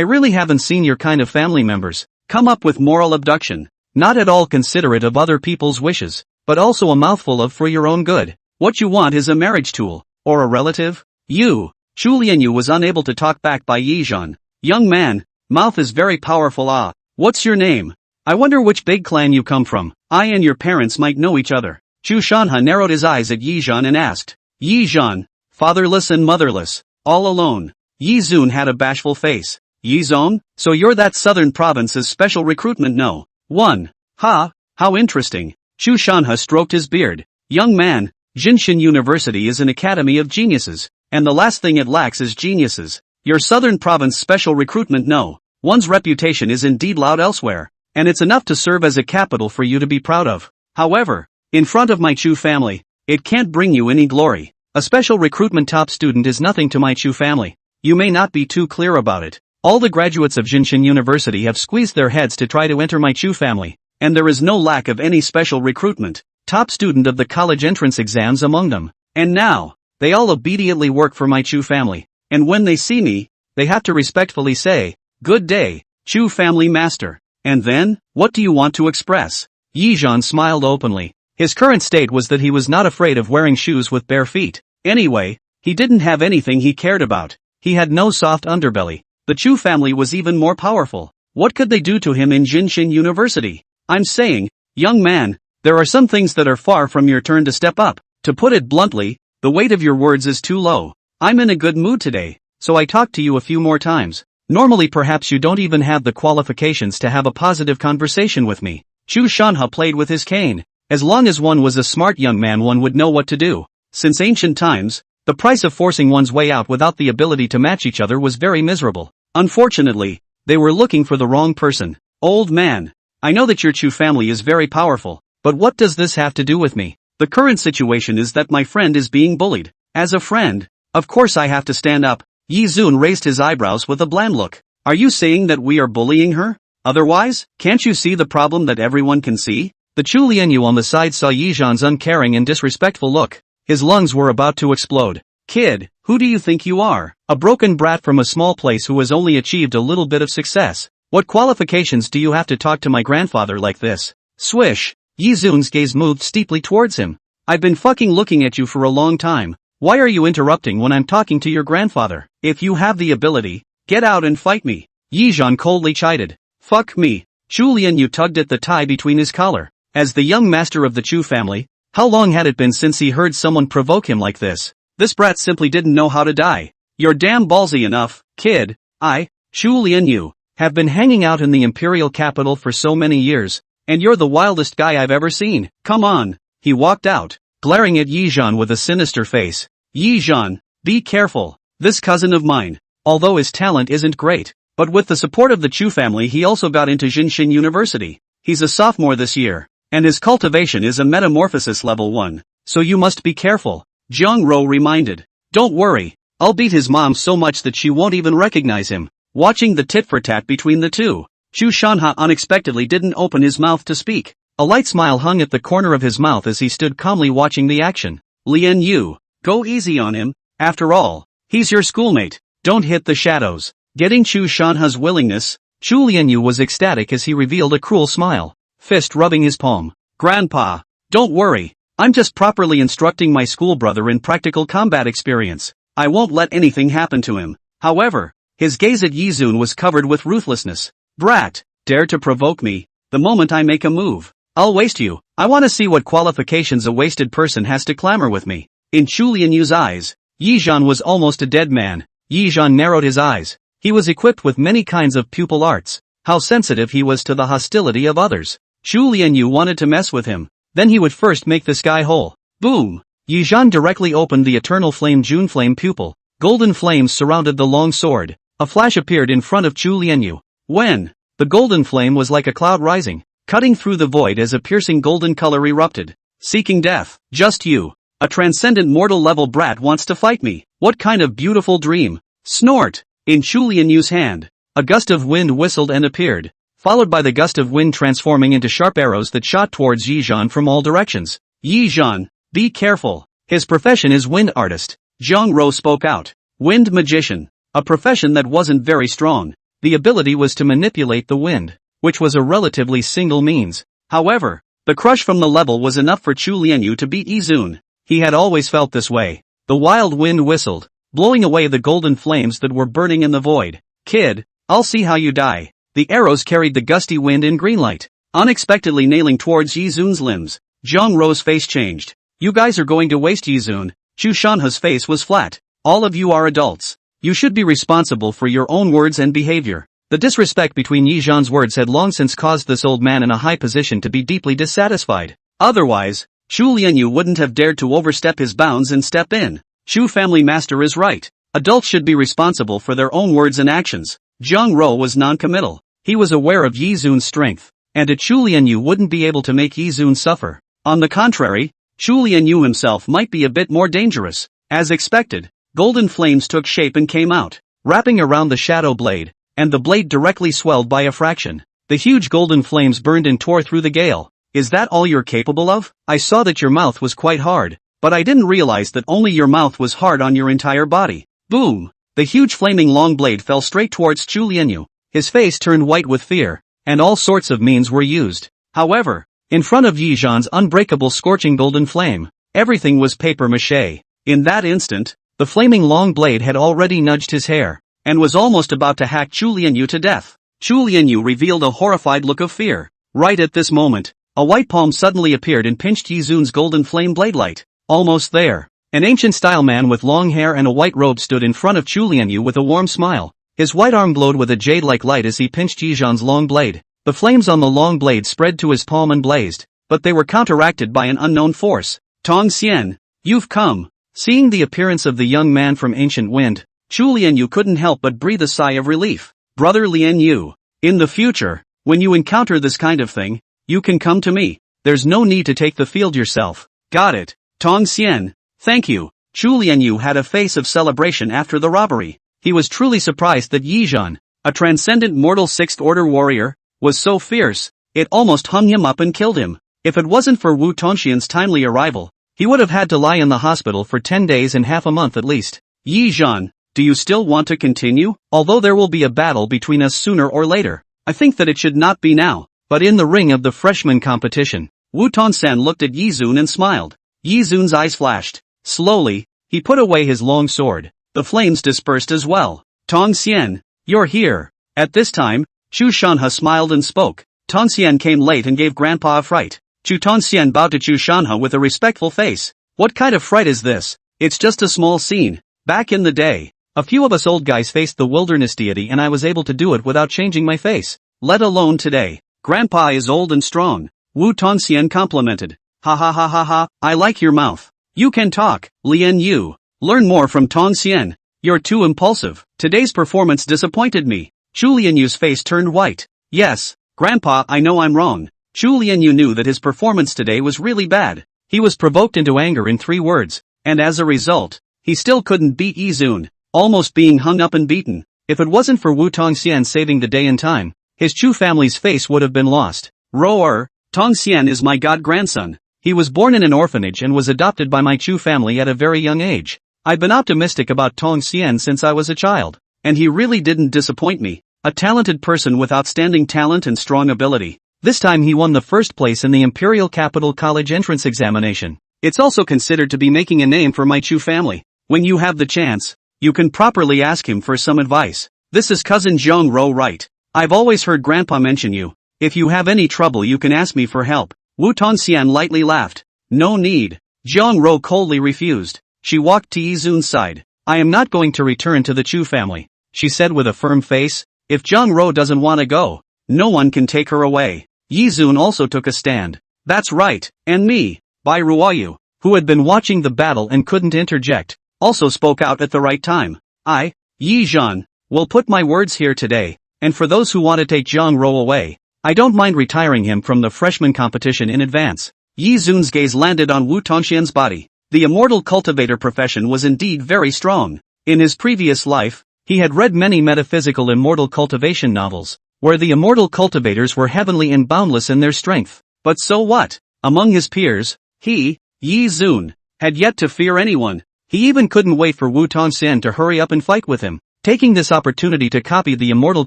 really haven't seen your kind of family members come up with moral abduction. Not at all considerate of other people's wishes, but also a mouthful of for your own good. What you want is a marriage tool, or a relative? You. Chu Lianyu was unable to talk back by Yizhen. Young man, mouth is very powerful. What's your name? I wonder which big clan you come from. I and your parents might know each other. Chu Shanha narrowed his eyes at Yizhen and asked. Yizhen, fatherless and motherless, all alone. Yizun had a bashful face. Yizong, so you're that southern province's special recruitment no? 1. Ha, how interesting. Chu Shanha stroked his beard. Young man, Jinshin University is an academy of geniuses, and the last thing it lacks is geniuses. Your southern province special recruitment no. One's reputation is indeed loud elsewhere, and it's enough to serve as a capital for you to be proud of. However, in front of my Chu family, It can't bring you any glory. A special recruitment top student is nothing to my Chu family. You may not be too clear about it. All the graduates of Jinshin University have squeezed their heads to try to enter my Chu family, and there is no lack of any special recruitment top student of the college entrance exams among them. And now, they all obediently work for my Chu family, and when they see me, they have to respectfully say, "Good day, Chu family master." And then, what do you want to express? Yizhan smiled openly. His current state was that he was not afraid of wearing shoes with bare feet. Anyway, he didn't have anything he cared about. He had no soft underbelly. The Chu family was even more powerful. What could they do to him in Jinshin University? I'm saying, young man, there are some things that are far from your turn to step up. To put it bluntly, the weight of your words is too low. I'm in a good mood today, so I talked to you a few more times. Normally perhaps you don't even have the qualifications to have a positive conversation with me. Chu Shanha played with his cane. As long as one was a smart young man, one would know what to do. Since ancient times, the price of forcing one's way out without the ability to match each other was very miserable. Unfortunately, they were looking for the wrong person. Old man, I know that your Chu family is very powerful, but what does this have to do with me? The current situation is that my friend is being bullied. As a friend, of course I have to stand up. Yi Zun raised his eyebrows with a bland look. Are you saying that we are bullying her? Otherwise, can't you see the problem that everyone can see? The Chu Lianyu on the side saw Yizhan's uncaring and disrespectful look. His lungs were about to explode. Kid, who do you think you are? A broken brat from a small place who has only achieved a little bit of success. What qualifications do you have to talk to my grandfather like this? Swish. Yi Zun's gaze moved steeply towards him. I've been fucking looking at you for a long time. Why are you interrupting when I'm talking to your grandfather? If you have the ability, get out and fight me. Yizhan coldly chided. Fuck me. Chu Lianyu tugged at the tie between his collar. As the young master of the Chu family, how long had it been since he heard someone provoke him like this? This brat simply didn't know how to die. You're damn ballsy enough, kid. I, Chu Lianyu, have been hanging out in the imperial capital for so many years, and you're the wildest guy I've ever seen. Come on. He walked out, glaring at Yizhan with a sinister face. Yizhan, be careful. This cousin of mine, although his talent isn't great, but with the support of the Chu family he also got into Jinshin University. He's a sophomore this year, and his cultivation is a metamorphosis level 1, so you must be careful. Jiang Ro reminded. Don't worry, I'll beat his mom so much that she won't even recognize him. Watching the tit-for-tat between the two, Chu Shanha unexpectedly didn't open his mouth to speak. A light smile hung at the corner of his mouth as he stood calmly watching the action. Lian Yu, go easy on him. After all, he's your schoolmate. Don't hit the shadows. Getting Chu Shanha's willingness, Chu Lianyu was ecstatic as he revealed a cruel smile, fist rubbing his palm. Grandpa, don't worry. I'm just properly instructing my school brother in practical combat experience. I won't let anything happen to him. However, his gaze at Yizun was covered with ruthlessness. Brat, dare to provoke me. The moment I make a move, I'll waste you. I want to see what qualifications a wasted person has to clamor with me. In Chu Lianyu's eyes, Yizhan was almost a dead man. Yizhan narrowed his eyes. He was equipped with many kinds of pupil arts. How sensitive he was to the hostility of others. Chu Lianyu wanted to mess with him. Then he would first make the sky whole. Boom! Yizhan directly opened the eternal flame June flame pupil. Golden flames surrounded the long sword. A flash appeared in front of Chu Lianyu. When the golden flame was like a cloud rising, cutting through the void as a piercing golden color erupted. Seeking death. Just you. A transcendent mortal level brat wants to fight me. What kind of beautiful dream. Snort. In Chu Lianyu's hand, a gust of wind whistled and appeared, followed by the gust of wind transforming into sharp arrows that shot towards Yizhan from all directions. Yizhan, be careful. His profession is wind artist. Jiang Ro spoke out. Wind magician. A profession that wasn't very strong. The ability was to manipulate the wind, which was a relatively single means. However, the crush from the level was enough for Chu Lianyu to beat Yizun. He had always felt this way. The wild wind whistled, blowing away the golden flames that were burning in the void. Kid, I'll see how you die. The arrows carried the gusty wind in green light, unexpectedly nailing towards Yizun's limbs. Jiang Ro's face changed. You guys are going to waste Yizun. Chu Shanha's face was flat. All of you are adults. You should be responsible for your own words and behavior. The disrespect between Yizhan's words had long since caused this old man in a high position to be deeply dissatisfied. Otherwise, Chu Lianyu wouldn't have dared to overstep his bounds and step in. Chu family master is right. Adults should be responsible for their own words and actions. Jiang Ro was non-committal. He was aware of Yizun's strength, and a Chu Lianyu wouldn't be able to make Yizun suffer. On the contrary, Chu Lianyu himself might be a bit more dangerous. As expected, golden flames took shape and came out, wrapping around the shadow blade, and the blade directly swelled by a fraction. The huge golden flames burned and tore through the gale. Is that all you're capable of? I saw that your mouth was quite hard, but I didn't realize that only your mouth was hard on your entire body. Boom! The huge flaming long blade fell straight towards Chu Lianyu. His face turned white with fear, and all sorts of means were used. However, in front of Yi Zhan's unbreakable scorching golden flame, everything was papier-mâché. In that instant, the flaming long blade had already nudged his hair, and was almost about to hack Chu Lianyu to death. Chu Lianyu revealed a horrified look of fear. Right at this moment, a white palm suddenly appeared and pinched Yi Zun's golden flame blade light. Almost there, an ancient-style man with long hair and a white robe stood in front of Chu Lianyu with a warm smile. His white arm glowed with a jade-like light as he pinched Yi Zhan's long blade. The flames on the long blade spread to his palm and blazed, but they were counteracted by an unknown force. Tong Xian, you've come. Seeing the appearance of the young man from Ancient Wind, Chu Lianyu couldn't help but breathe a sigh of relief. Brother Lianyu, in the future, when you encounter this kind of thing, you can come to me. There's no need to take the field yourself. Got it, Tong Xian. Thank you. Chu Lianyu had a face of celebration after the robbery. He was truly surprised that Yi Zhan, a transcendent mortal sixth-order warrior, was so fierce, it almost hung him up and killed him. If it wasn't for Wu Tongxian's timely arrival, he would have had to lie in the hospital for 10 days and half a month at least. Yi Zhan, do you still want to continue? Although there will be a battle between us sooner or later, I think that it should not be now. But in the ring of the freshman competition, Wu Tongxian looked at Yi Zun and smiled. Yi Zun's eyes flashed. Slowly, he put away his long sword. The flames dispersed as well. Tong Xian, you're here. At this time, Chu Shanhe smiled and spoke. Tong Xian came late and gave Grandpa a fright. Chu Tongxian bowed to Chu Shanhe with a respectful face. What kind of fright is this? It's just a small scene. Back in the day, a few of us old guys faced the wilderness deity and I was able to do it without changing my face. Let alone today. Grandpa is old and strong. Wu Tongxian complimented. Ha ha ha ha ha, I like your mouth. You can talk, Lianyu. Learn more from Tong Xian. You're too impulsive. Today's performance disappointed me. Chu Lianyu's face turned white. Yes, Grandpa, I know I'm wrong. Chu Lianyu knew that his performance today was really bad. He was provoked into anger in 3 words, and as a result, he still couldn't beat Yi Zun, almost being hung up and beaten. If it wasn't for Wu Tongxian saving the day in time, his Chu family's face would have been lost. Roar, Tong Xian is my god-grandson. He was born in an orphanage and was adopted by my Chu family at a very young age. I've been optimistic about Tong Xian since I was a child, and he really didn't disappoint me. A talented person with outstanding talent and strong ability. This time he won the first place in the Imperial Capital College entrance examination. It's also considered to be making a name for my Chu family. When you have the chance, you can properly ask him for some advice. This is cousin Zhang Ro, right? I've always heard Grandpa mention you. If you have any trouble you can ask me for help. Wu Tongxian lightly laughed. No need. Zhang Ro coldly refused. She walked to Yi Zun's side. I am not going to return to the Chu family, she said with a firm face. If Zhang Ro doesn't want to go, no one can take her away. Yi Zun also took a stand. That's right, and me. Bai Ruoyu, who had been watching the battle and couldn't interject, also spoke out at the right time. I, Yi Zhan, will put my words here today, and for those who want to take Zhang Ro away, I don't mind retiring him from the freshman competition in advance. Yi Zun's gaze landed on Wu Tongxian's body. The immortal cultivator profession was indeed very strong. In his previous life, he had read many metaphysical immortal cultivation novels, where the immortal cultivators were heavenly and boundless in their strength. But so what? Among his peers, he, Yi Zun, had yet to fear anyone. He even couldn't wait for Wu Tongxian to hurry up and fight with him, taking this opportunity to copy the immortal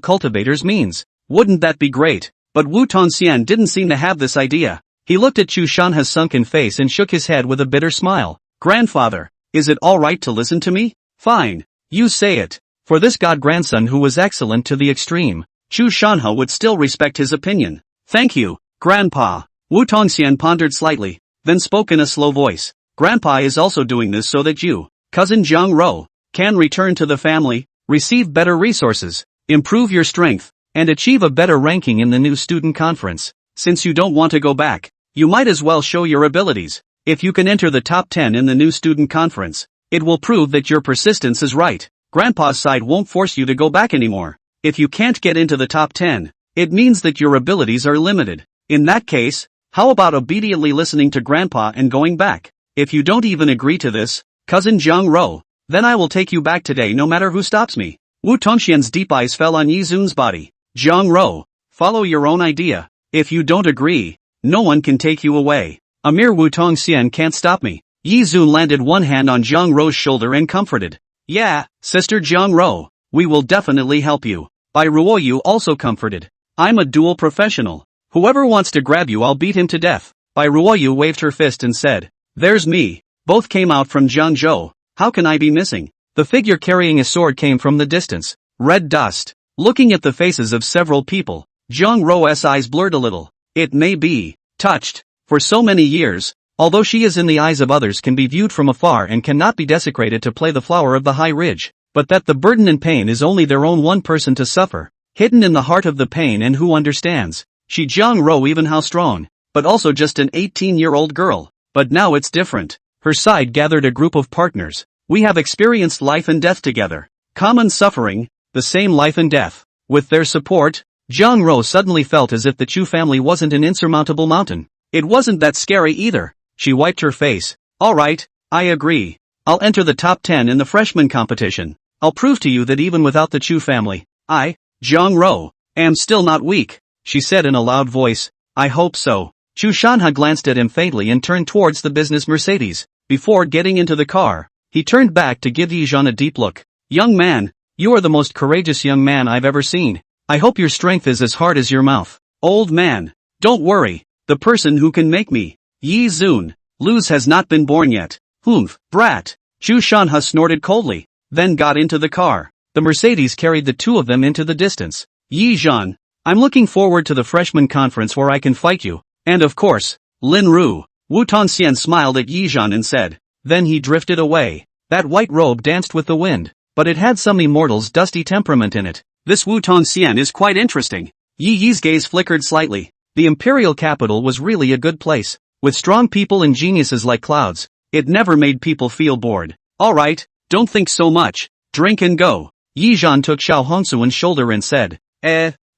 cultivator's means. Wouldn't that be great? But Wu Tongxian didn't seem to have this idea. He looked at Chu Shanhe's sunken face and shook his head with a bitter smile. Grandfather, is it alright to listen to me? Fine. You say it. For this god-grandson who was excellent to the extreme, Chu Shanhe would still respect his opinion. Thank you, Grandpa. Wu Tongxian pondered slightly, then spoke in a slow voice. Grandpa is also doing this so that you, cousin Zhang Ro, can return to the family, receive better resources, improve your strength, and achieve a better ranking in the new student conference. Since you don't want to go back, you might as well show your abilities. If you can enter the top 10 in the new student conference, it will prove that your persistence is right. Grandpa's side won't force you to go back anymore. If you can't get into the top 10, it means that your abilities are limited. In that case, How about obediently listening to Grandpa and going back? If you don't even agree to this, cousin Jiang Ro, then I will take you back today no matter who stops me. Wu Tongxian's deep eyes fell on Yi Zun's body. Jiang Ro, follow your own idea. If you don't agree, no one can take you away. A mere Wu Tongxian can't stop me. Yi Zun landed one hand on Jiang Ro's shoulder and comforted. Yeah, Sister Jiang Ro, we will definitely help you. Bai Ruoyu also comforted. I'm a dual professional. Whoever wants to grab you I'll beat him to death. Bai Ruoyu waved her fist and said, there's me. Both came out from Jiangzhou. How can I be missing? The figure carrying a sword came from the distance. Red dust. Looking at the faces of several people, Jiang Ro's eyes blurred a little. It may be touched. For so many years, although she is in the eyes of others can be viewed from afar and cannot be desecrated to play the flower of the high ridge, but that the burden and pain is only their own one person to suffer, hidden in the heart of the pain and who understands. She Jiang Ro even how strong, but also just an 18-year-old girl. But now it's different. Her side gathered a group of partners. We have experienced life and death together. Common suffering, the same life and death. With their support, Jiang Ro suddenly felt as if the Chu family wasn't an insurmountable mountain. It wasn't that scary either. She wiped her face. Alright, I agree. I'll enter the top 10 in the freshman competition. I'll prove to you that even without the Chu family, I, Jiang Ro, am still not weak, she said in a loud voice. I hope so. Chu Shanha glanced at him faintly and turned towards the business Mercedes. Before getting into the car, he turned back to give Yizhan a deep look. Young man, you are the most courageous young man I've ever seen. I hope your strength is as hard as your mouth. Old man, don't worry. The person who can make me, Yi Zun, lose has not been born yet. Humph, brat. Chu Shanha snorted coldly, then got into the car. The Mercedes carried the two of them into the distance. Yi Zhan, I'm looking forward to the freshman conference where I can fight you. And of course, Lin Ru. Wu Tongxian smiled at Yi Zhan and said. Then he drifted away. That white robe danced with the wind, but it had some immortal's dusty temperament in it. This Wu Tongxian is quite interesting. Yi Yi's gaze flickered slightly. The imperial capital was really a good place. With strong people and geniuses like clouds, it never made people feel bored. Alright, don't think so much. Drink and go. Yi Zhan took Xiao Hongsuan's shoulder and said.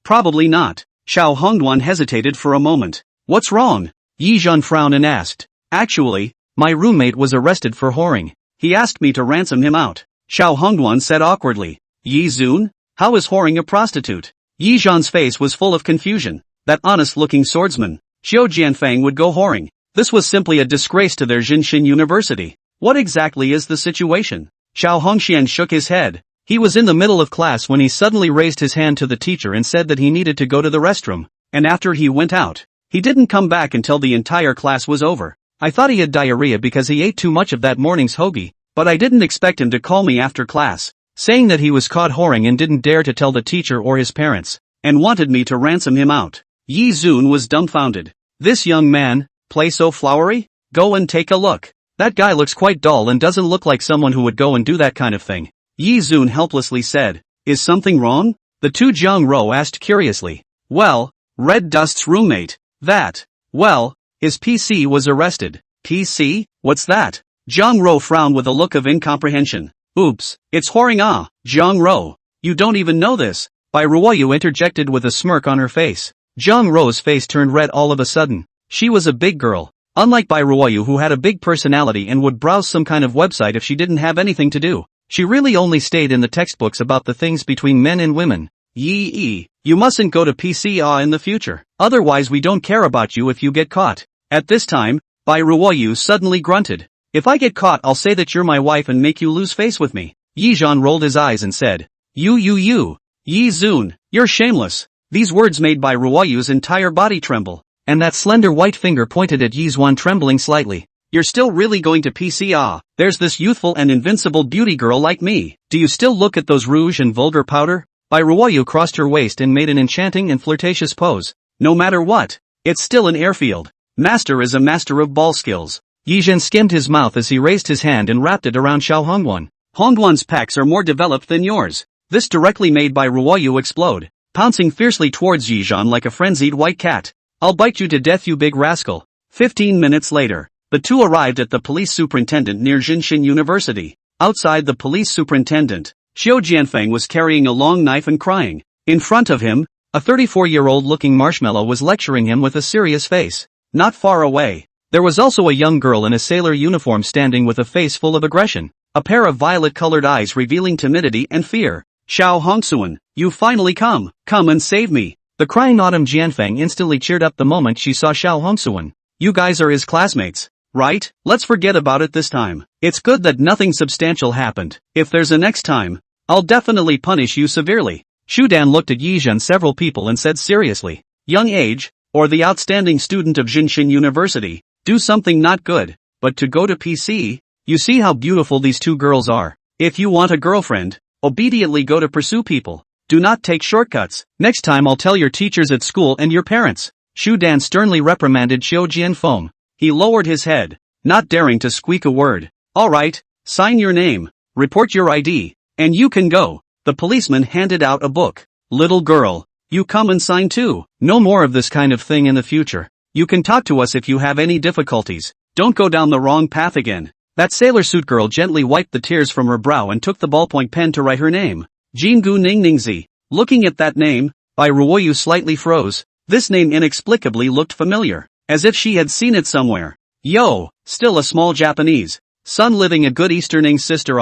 Probably not. Xiao Hongduan hesitated for a moment. What's wrong? Yi Zhan frowned and asked. Actually, my roommate was arrested for whoring. He asked me to ransom him out. Xiao Hongduan said awkwardly. Yi Zun? How is whoring a prostitute? Yi Zhan's face was full of confusion. That honest-looking swordsman, Xiao Jianfang, would go whoring. This was simply a disgrace to their Jinshin University. What exactly is the situation? Xiao Hongxian shook his head. He was in the middle of class when he suddenly raised his hand to the teacher and said that he needed to go to the restroom. And after he went out, he didn't come back until the entire class was over. I thought he had diarrhea because he ate too much of that morning's hoagie, but I didn't expect him to call me after class, saying that he was caught whoring and didn't dare to tell the teacher or his parents, and wanted me to ransom him out. Yi Zun was dumbfounded. This young man, play so flowery? Go and take a look. That guy looks quite dull and doesn't look like someone who would go and do that kind of thing. Yi Zun helplessly said. Is something wrong? The two Jiang Ro asked curiously. Well, Red Dust's roommate. His PC was arrested. PC? What's that? Jiang Ro frowned with a look of incomprehension. Oops, it's whoring ah, Jiang Ro. You don't even know this. Bai Ruoyu interjected with a smirk on her face. Jiang Ro's face turned red all of a sudden. She was a big girl. Unlike Bai Ruoyu, who had a big personality and would browse some kind of website if she didn't have anything to do. She really only stayed in the textbooks about the things between men and women. Yi, you mustn't go to PCA in the future. Otherwise we don't care about you if you get caught. At this time, Bai Ruoyu suddenly grunted. If I get caught I'll say that you're my wife and make you lose face with me. Yi Zhan rolled his eyes and said. You. Yi Zun, you're shameless. These words made Bai Ruoyu's entire body tremble, and that slender white finger pointed at Yi Zun trembling slightly. You're still really going to PCA? There's this youthful and invincible beauty girl like me. Do you still look at those rouge and vulgar powder? Bai Ruoyu crossed her waist and made an enchanting and flirtatious pose. No matter what, it's still an airfield. Master is a master of ball skills. Yi Zhen skimmed his mouth as he raised his hand and wrapped it around Xiao Hongduan. Hongduan's pecs are more developed than yours. This directly made Bai Ruoyu explode, pouncing fiercely towards Yi Zhan like a frenzied white cat. I'll bite you to death, you big rascal. 15 minutes later, the two arrived at the police superintendent near Jinshin University. Outside the police superintendent, Xiao Jianfang was carrying a long knife and crying. In front of him, a 34-year-old looking marshmallow was lecturing him with a serious face. Not far away, there was also a young girl in a sailor uniform standing with a face full of aggression, a pair of violet-colored eyes revealing timidity and fear. Xiao Hongsuan, you finally come and save me. The crying Autumn Jianfeng instantly cheered up the moment she saw Xiao Hongsuan. You guys are his classmates, right? Let's forget about it this time. It's good that nothing substantial happened. If there's a next time, I'll definitely punish you severely. Shu Dan looked at Yizhen several people and said seriously, young age, or the outstanding student of Jinshin University, do something not good, but to go to PC, you see how beautiful these two girls are. If you want a girlfriend, obediently go to pursue people. Do not take shortcuts. Next time I'll tell your teachers at school and your parents. Shu Dan sternly reprimanded Xiao Jianfeng. He lowered his head, not daring to squeak a word. Alright, sign your name, report your ID, and you can go. The policeman handed out a book. Little girl, you come and sign too. No more of this kind of thing in the future. You can talk to us if you have any difficulties. Don't go down the wrong path again. That sailor suit girl gently wiped the tears from her brow and took the ballpoint pen to write her name. Jingu Ningningzi. Looking at that name, Bai Ruoyu slightly froze. This name inexplicably looked familiar, as if she had seen it somewhere. Yo, still a small Japanese. Son living a good Easterning sister.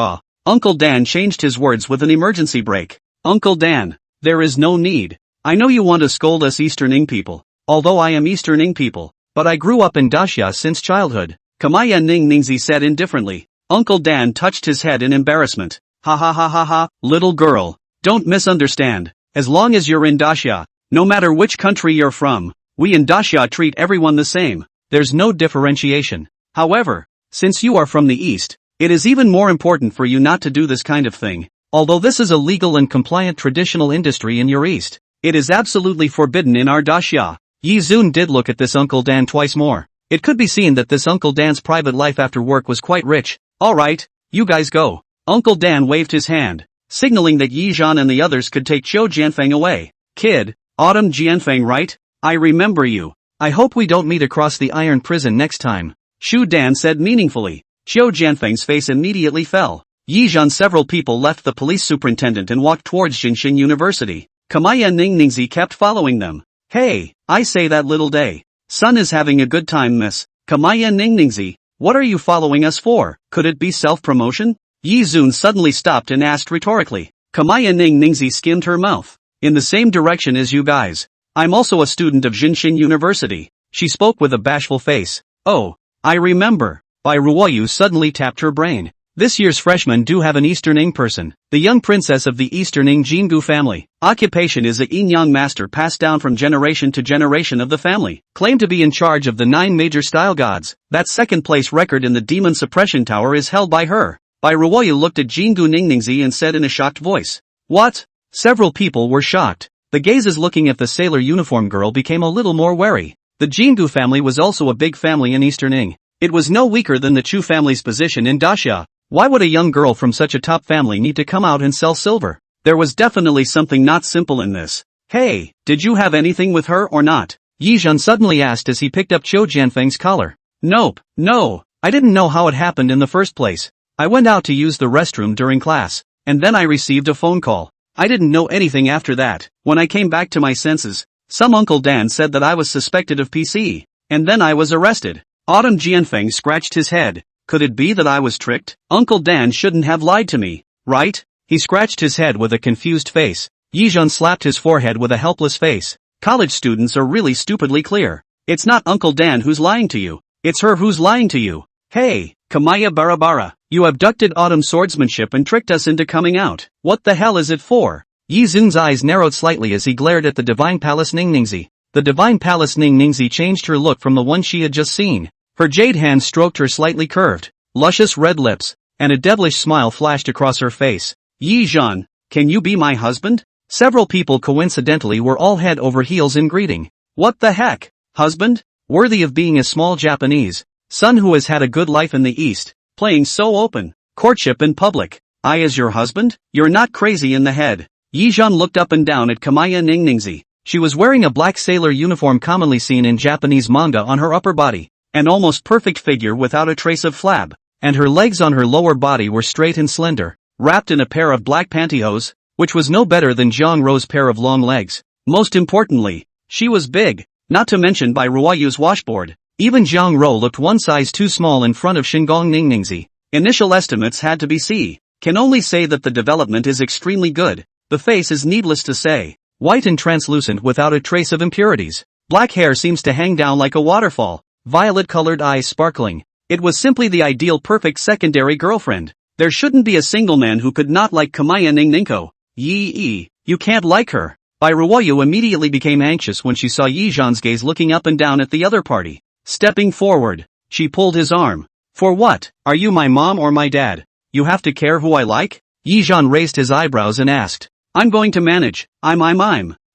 Uncle Dan changed his words with an emergency break. Uncle Dan, there is no need. I know you want to scold us Easterning people, although I am Easterning people, but I grew up in Daxia since childhood. Kamaya Ningningzi said indifferently. Uncle Dan touched his head in embarrassment. Ha ha ha ha ha, little girl, don't misunderstand. As long as you're in Daxia, no matter which country you're from, we in Daxia treat everyone the same. There's no differentiation. However, since you are from the East, it is even more important for you not to do this kind of thing. Although this is a legal and compliant traditional industry in your East, it is absolutely forbidden in our Daxia. Yi Zun did look at this Uncle Dan twice more. It could be seen that this Uncle Dan's private life after work was quite rich. Alright, you guys go. Uncle Dan waved his hand, signaling that Yi Zhan and the others could take Xiao Jianfeng away. Kid, Autumn Jianfeng, right? I remember you. I hope we don't meet across the iron prison next time. Shu Dan said meaningfully. Xiao Jianfeng's face immediately fell. Yi Zhan several people left the police superintendent and walked towards Jinshin University. Kamaya Ningningzi kept following them. Hey, I say that little day. Son is having a good time, miss. Kamaya Ningningzi, what are you following us for? Could it be self-promotion? Yi Zun suddenly stopped and asked rhetorically. Kamaya Ningningzi skimmed her mouth. In the same direction as you guys. I'm also a student of Jinshin University. She spoke with a bashful face. Oh, I remember. Bai Ruoyu suddenly tapped her brain. This year's freshmen do have an Easterning person, the young princess of the Easterning Jingu family. Occupation is a yin-yang master passed down from generation to generation of the family, claimed to be in charge of the 9 major style gods. That second-place record in the Demon Suppression Tower is held by her. Bai Ruoyu looked at Jingu Ningningzi and said in a shocked voice. What? Several people were shocked. The gazes looking at the sailor uniform girl became a little more wary. The Jingu family was also a big family in Easterning. It was no weaker than the Chu family's position in Daxia. Why would a young girl from such a top family need to come out and sell silver? There was definitely something not simple in this. Hey, did you have anything with her or not? Yi Zhan suddenly asked as he picked up Xiao Jianfeng's collar. Nope, no, I didn't know how it happened in the first place. I went out to use the restroom during class, and then I received a phone call. I didn't know anything after that. When I came back to my senses, some Uncle Dan said that I was suspected of PC, and then I was arrested. Autumn Jianfeng scratched his head. Could it be that I was tricked? Uncle Dan shouldn't have lied to me, right? He scratched his head with a confused face. Yi Zhan slapped his forehead with a helpless face. College students are really stupidly clear. It's not Uncle Dan who's lying to you. It's her who's lying to you. Hey, Kamaya Barabara, you abducted Autumn swordsmanship and tricked us into coming out. What the hell is it for? Yi Zun's eyes narrowed slightly as he glared at the Divine Palace Ningningzi. The Divine Palace Ningningzi changed her look from the one she had just seen. Her jade hand stroked her slightly curved, luscious red lips, and a devilish smile flashed across her face. Yi Zhan, can you be my husband? Several people coincidentally were all head over heels in greeting. What the heck? Husband? Worthy of being a small Japanese son who has had a good life in the East, playing so open. Courtship in public. I as your husband? You're not crazy in the head. Yi Zhan looked up and down at Kamaya Ningningzi. She was wearing a black sailor uniform commonly seen in Japanese manga on her upper body. An almost perfect figure without a trace of flab, and her legs on her lower body were straight and slender, wrapped in a pair of black pantyhose, which was no better than Zhang Rou's pair of long legs. Most importantly, she was big. not to mention by Ruoyu's washboard. Even Zhang Ro looked one size too small in front of Shingong Ningningzi. Initial estimates had to be C. Can only say that the development is extremely good. The face is needless to say, white and translucent without a trace of impurities. Black hair seems to hang down like a waterfall. Violet-colored eyes sparkling. It was simply the ideal perfect secondary girlfriend. There shouldn't be a single man who could not like Kamaya Ningninko. Yi, you can't like her. Bai Ruoyu immediately became anxious when she saw Yi Zhan's gaze looking up and down at the other party. Stepping forward, she pulled his arm. For what? Are you my mom or my dad? You have to care who I like? Yi Zhan raised his eyebrows and asked. I'm going to manage. I'm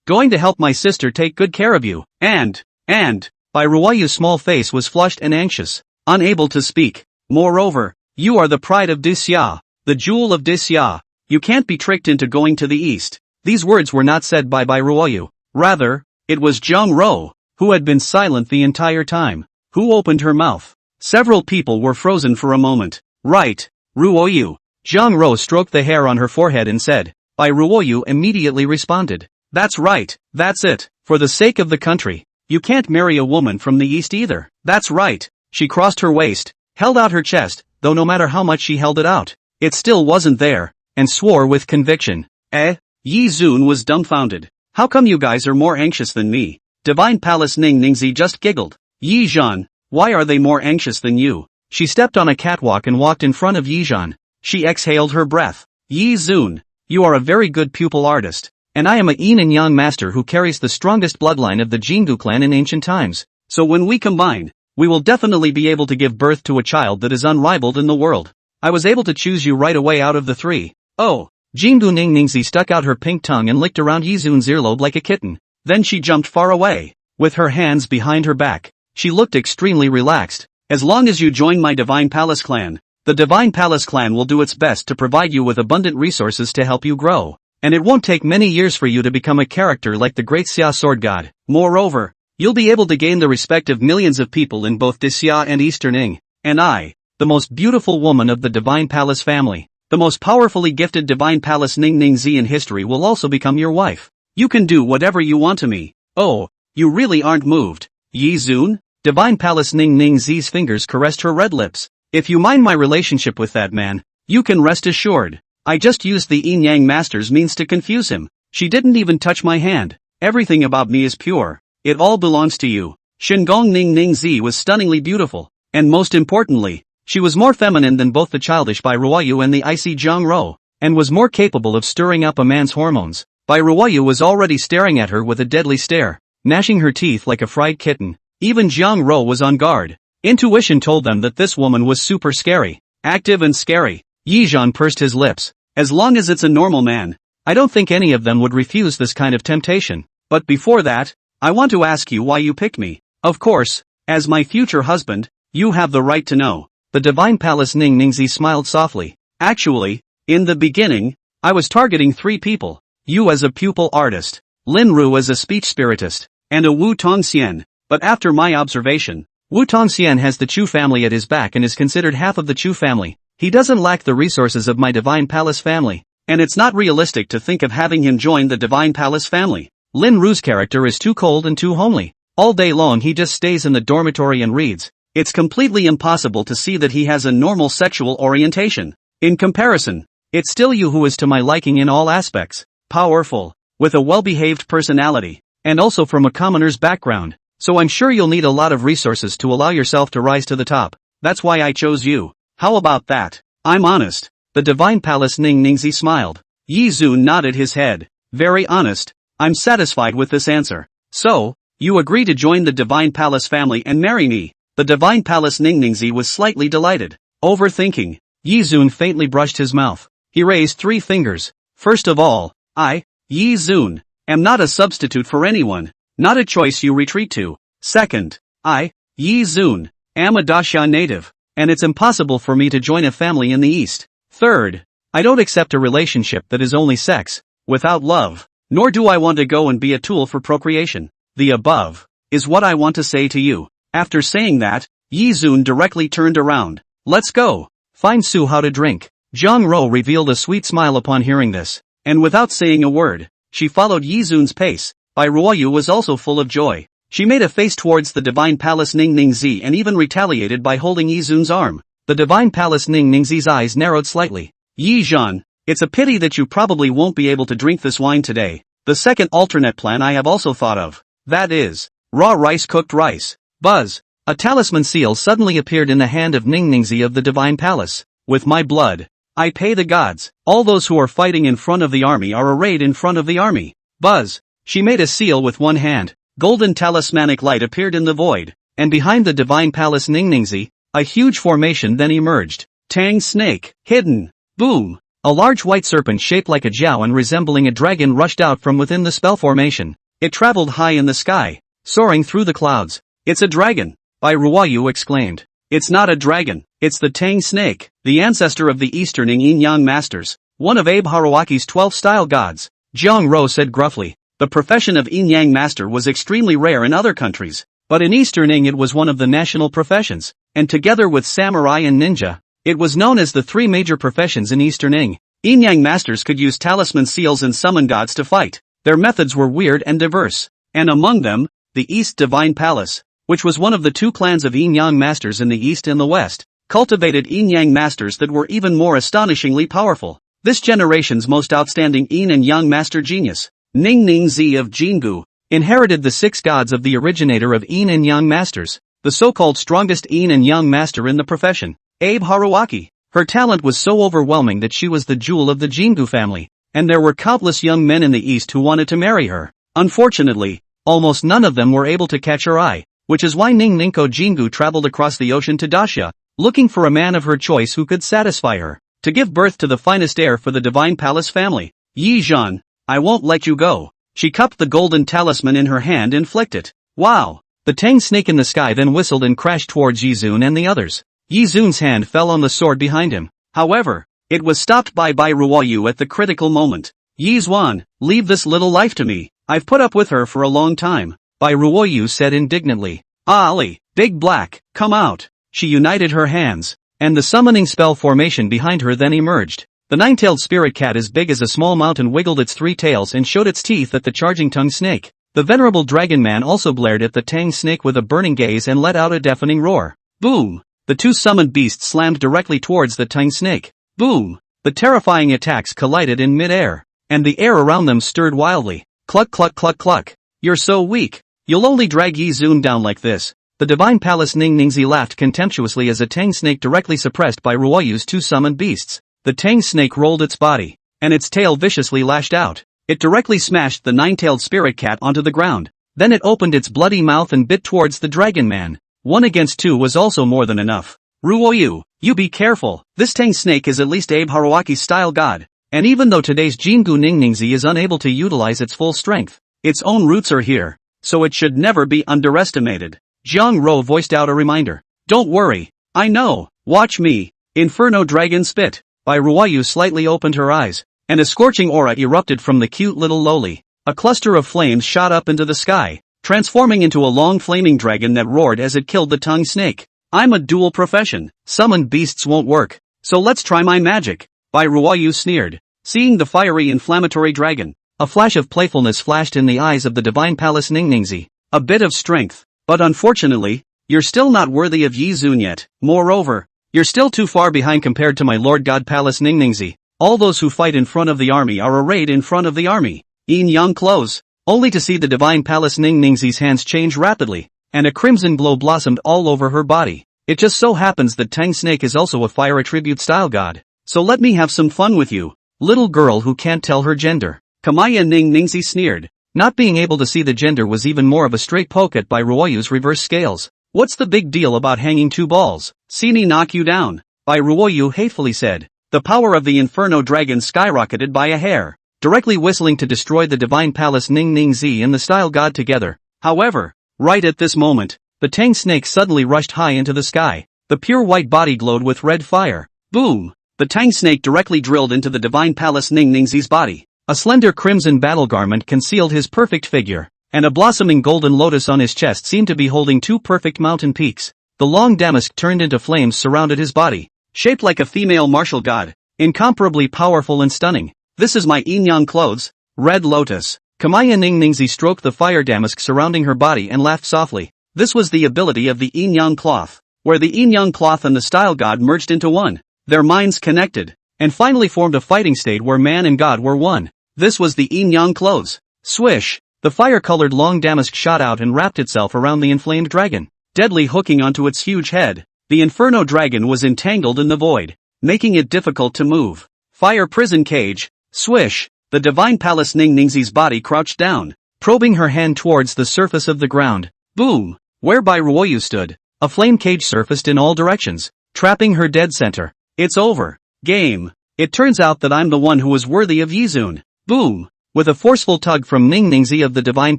going to help my sister take good care of you. And, Bai Ruoyu's small face was flushed and anxious, unable to speak. Moreover, you are the pride of Disya, the jewel of Disya. You can't be tricked into going to the east. These words were not said by Bai Ruoyu. Rather, it was Zhang Ro, who had been silent the entire time, who opened her mouth. Several people were frozen for a moment. Right, Ruoyu. Zhang Ro stroked the hair on her forehead and said. Bai Ruoyu immediately responded. That's right, that's it. For the sake of the country, you can't marry a woman from the east either. That's right. She crossed her waist, held out her chest, though no matter how much she held it out, it still wasn't there, and swore with conviction. Yi Zun was dumbfounded. How come you guys are more anxious than me? Divine Palace Ning Ningzi just giggled. Yi Zhan, why are they more anxious than you? She stepped on a catwalk and walked in front of Yi Zhan. She exhaled her breath. Yi Zun, you are a very good pupil artist, and I am a yin and yang master who carries the strongest bloodline of the Jingu clan in ancient times. So when we combine, we will definitely be able to give birth to a child that is unrivaled in the world. I was able to choose you right away out of the three. Oh. Jingu Ningningzi stuck out her pink tongue and licked around Yi Zun's earlobe like a kitten. Then she jumped far away. With her hands behind her back, she looked extremely relaxed. As long as you join my Divine Palace clan, the Divine Palace clan will do its best to provide you with abundant resources to help you grow. And it won't take many years for you to become a character like the great Xia sword god. Moreover, you'll be able to gain the respect of millions of people in both Disya and Eastern Ing. And I, the most beautiful woman of the Divine Palace family, the most powerfully gifted Divine Palace Ning Ningzi in history will also become your wife. You can do whatever you want to me. Oh, you really aren't moved, Yi Zun? Divine Palace Ning Ningzi's fingers caressed her red lips. If you mind my relationship with that man, you can rest assured. I just used the Yin Yang Master's means to confuse him. She didn't even touch my hand. Everything about me is pure. It all belongs to you. Shingong Ning Ningzi was stunningly beautiful, and most importantly, she was more feminine than both the childish Bai Ruoyu and the icy Zhang Ro, and was more capable of stirring up a man's hormones. Bai Ruoyu was already staring at her with a deadly stare, gnashing her teeth like a fried kitten. Even Zhang Ro was on guard. Intuition told them that this woman was super scary, active and scary. Yi Zhan pursed his lips. As long as it's a normal man, I don't think any of them would refuse this kind of temptation. But before that, I want to ask you why you picked me. Of course, as my future husband, you have the right to know. The Divine Palace Ning Ningzi smiled softly. Actually, in the beginning, I was targeting 3 people. You as a pupil artist, Lin Ru as a speech spiritist, and a Wu Tongxian. But after my observation, Wu Tongxian has the Chu family at his back and is considered half of the Chu family. He doesn't lack the resources of my Divine Palace family, and it's not realistic to think of having him join the Divine Palace family. Lin Ru's character is too cold and too homely. All day long he just stays in the dormitory and reads. It's completely impossible to see that he has a normal sexual orientation. In comparison, it's still you who is to my liking in all aspects. Powerful, with a well-behaved personality, and also from a commoner's background. So I'm sure you'll need a lot of resources to allow yourself to rise to the top. That's why I chose you. How about that? I'm honest. The Divine Palace Ning Ningzi smiled. Yi Zun nodded his head. Very honest. I'm satisfied with this answer. So, you agree to join the Divine Palace family and marry me? The Divine Palace Ning Ningzi was slightly delighted. Overthinking. Yi Zun faintly brushed his mouth. He raised 3 fingers. First of all, I, Yi Zun, am not a substitute for anyone. Not a choice you retreat to. Second, I, Yi Zun, am a Daxia native, and it's impossible for me to join a family in the East. Third, I don't accept a relationship that is only sex, without love, nor do I want to go and be a tool for procreation. The above is what I want to say to you. After saying that, Yi Zun directly turned around. Let's go. Find Su how to drink. Zhang Ro revealed a sweet smile upon hearing this, and without saying a word, she followed Yi Zun's pace. Bai Ruoyu was also full of joy. She made a face towards the Divine Palace Ning Ningzi and even retaliated by holding Yi Zun's arm. The Divine Palace Ning Ningzi's eyes narrowed slightly. Yi Zhan, it's a pity that you probably won't be able to drink this wine today. The second alternate plan I have also thought of. That is, raw rice cooked rice. Buzz. A talisman seal suddenly appeared in the hand of Ning Ningzi of the Divine Palace. With my blood, I pay the gods. All those who are fighting in front of the army are arrayed in front of the army. Buzz. She made a seal with one hand. Golden talismanic light appeared in the void, and behind the Divine Palace Ning Ningzi, a huge formation then emerged. Tang snake, hidden. Boom. A large white serpent shaped like a jiao and resembling a dragon rushed out from within the spell formation. It traveled high in the sky, soaring through the clouds. It's a dragon. Bai Ruoyu exclaimed. It's not a dragon, it's the Tang snake, the ancestor of the Eastern Yin Yang masters, one of Abe Harawaki's 12 style gods. Jiang Ro said gruffly. The profession of Yin Yang master was extremely rare in other countries, but in Eastern Ing it was one of the national professions, and together with samurai and ninja, it was known as the three major professions in Eastern Ing. Yin Yang masters could use talisman seals and summon gods to fight. Their methods were weird and diverse, and among them, the East Divine Palace, which was one of the two clans of Yin Yang masters in the East and the West, cultivated Yin Yang masters that were even more astonishingly powerful. This generation's most outstanding Yin and Yang master genius, Ning Ningzi of Jingu, inherited the six gods of the originator of Yin and Yang masters, the so-called strongest Yin and Yang master in the profession, Abe Harawaki. Her talent was so overwhelming that she was the jewel of the Jingu family, and there were countless young men in the East who wanted to marry her. Unfortunately, almost none of them were able to catch her eye, which is why Ning Ningko Jingu traveled across the ocean to Daxia, looking for a man of her choice who could satisfy her, to give birth to the finest heir for the Divine Palace family. Yi Zhan, I won't let you go. She cupped the golden talisman in her hand and flicked it. Wow! The Tang snake in the sky then whistled and crashed towards Yi Zun and the others. Yi Zun's hand fell on the sword behind him. However, it was stopped by Bai Ruoyu at the critical moment. Yi Zhuan, leave this little life to me. I've put up with her for a long time. Bai Ruoyu said indignantly. Ali, Big Black, come out. She united her hands, and the summoning spell formation behind her then emerged. The nine-tailed spirit cat as big as a small mountain wiggled its three tails and showed its teeth at the charging tongue snake. The venerable dragon man also glared at the Tang snake with a burning gaze and let out a deafening roar. Boom! The two summoned beasts slammed directly towards the Tang snake. Boom! The terrifying attacks collided in mid-air, and the air around them stirred wildly. Cluck cluck cluck cluck. You're so weak. You'll only drag Yi Zun down like this. The Divine Palace Ning Ningzi laughed contemptuously as a Tang snake directly suppressed by Ruoyu's two summoned beasts. The Tang snake rolled its body, and its tail viciously lashed out. It directly smashed the nine-tailed spirit cat onto the ground. Then it opened its bloody mouth and bit towards the dragon man. 1 against 2 was also more than enough. Ruoyu, you be careful. This Tang snake is at least Abe Harawaki's style god, and even though today's Jingu Ning Ningzi is unable to utilize its full strength, its own roots are here, so it should never be underestimated. Jiang Ro voiced out a reminder. Don't worry, I know, watch me. Inferno Dragon Spit. Bai Ruoyu slightly opened her eyes, and a scorching aura erupted from the cute little loli. A cluster of flames shot up into the sky, transforming into a long flaming dragon that roared as it killed the tongue snake. I'm a dual profession, summoned beasts won't work, so let's try my magic. Bai Ruoyu sneered, seeing the fiery inflammatory dragon. A flash of playfulness flashed in the eyes of the Divine Palace Ning Ningzi. A bit of strength, but unfortunately, you're still not worthy of Yi Zun yet. Moreover, you're still too far behind compared to my Lord God Palace Ning Ningzi. All those who fight in front of the army are arrayed in front of the army, in young clothes, only to see the Divine Palace Ning Ningzi's hands change rapidly, and a crimson glow blossomed all over her body. It just so happens that Tang Snake is also a fire attribute style god, so let me have some fun with you, little girl who can't tell her gender. Kamaya Ning Ningzi sneered. Not being able to see the gender was even more of a straight poke at Bai Ruoyu's reverse scales. What's the big deal about hanging two balls? See me knock you down, Bai Ruoyu hatefully said. The power of the Inferno Dragon skyrocketed by a hair, directly whistling to destroy the Divine Palace Ning Ningzi and the Style God together. However, right at this moment, the Tang Snake suddenly rushed high into the sky. The pure white body glowed with red fire. Boom! The Tang Snake directly drilled into the Divine Palace Ning Ningzi's body. A slender crimson battle garment concealed his perfect figure, and a blossoming golden lotus on his chest seemed to be holding two perfect mountain peaks. The long damask turned into flames surrounded his body, shaped like a female martial god, incomparably powerful and stunning. This is my yin-yang clothes, Red Lotus. Kamaya Ningningsi stroked the fire damask surrounding her body and laughed softly. This was the ability of the yin-yang cloth, where the yin-yang cloth and the style god merged into one. Their minds connected, and finally formed a fighting state where man and god were one. This was the yin-yang clothes. Swish! The fire-colored long damask shot out and wrapped itself around the inflamed dragon, deadly hooking onto its huge head. The inferno dragon was entangled in the void, making it difficult to move. Fire prison cage. Swish! The divine palace Ningningsi's body crouched down, probing her hand towards the surface of the ground. Boom! Whereby Ruoyu stood, a flame cage surfaced in all directions, trapping her dead center. It's over. Game. It turns out that I'm the one who was worthy of Yizun. Boom! With a forceful tug from Ningningsi of the divine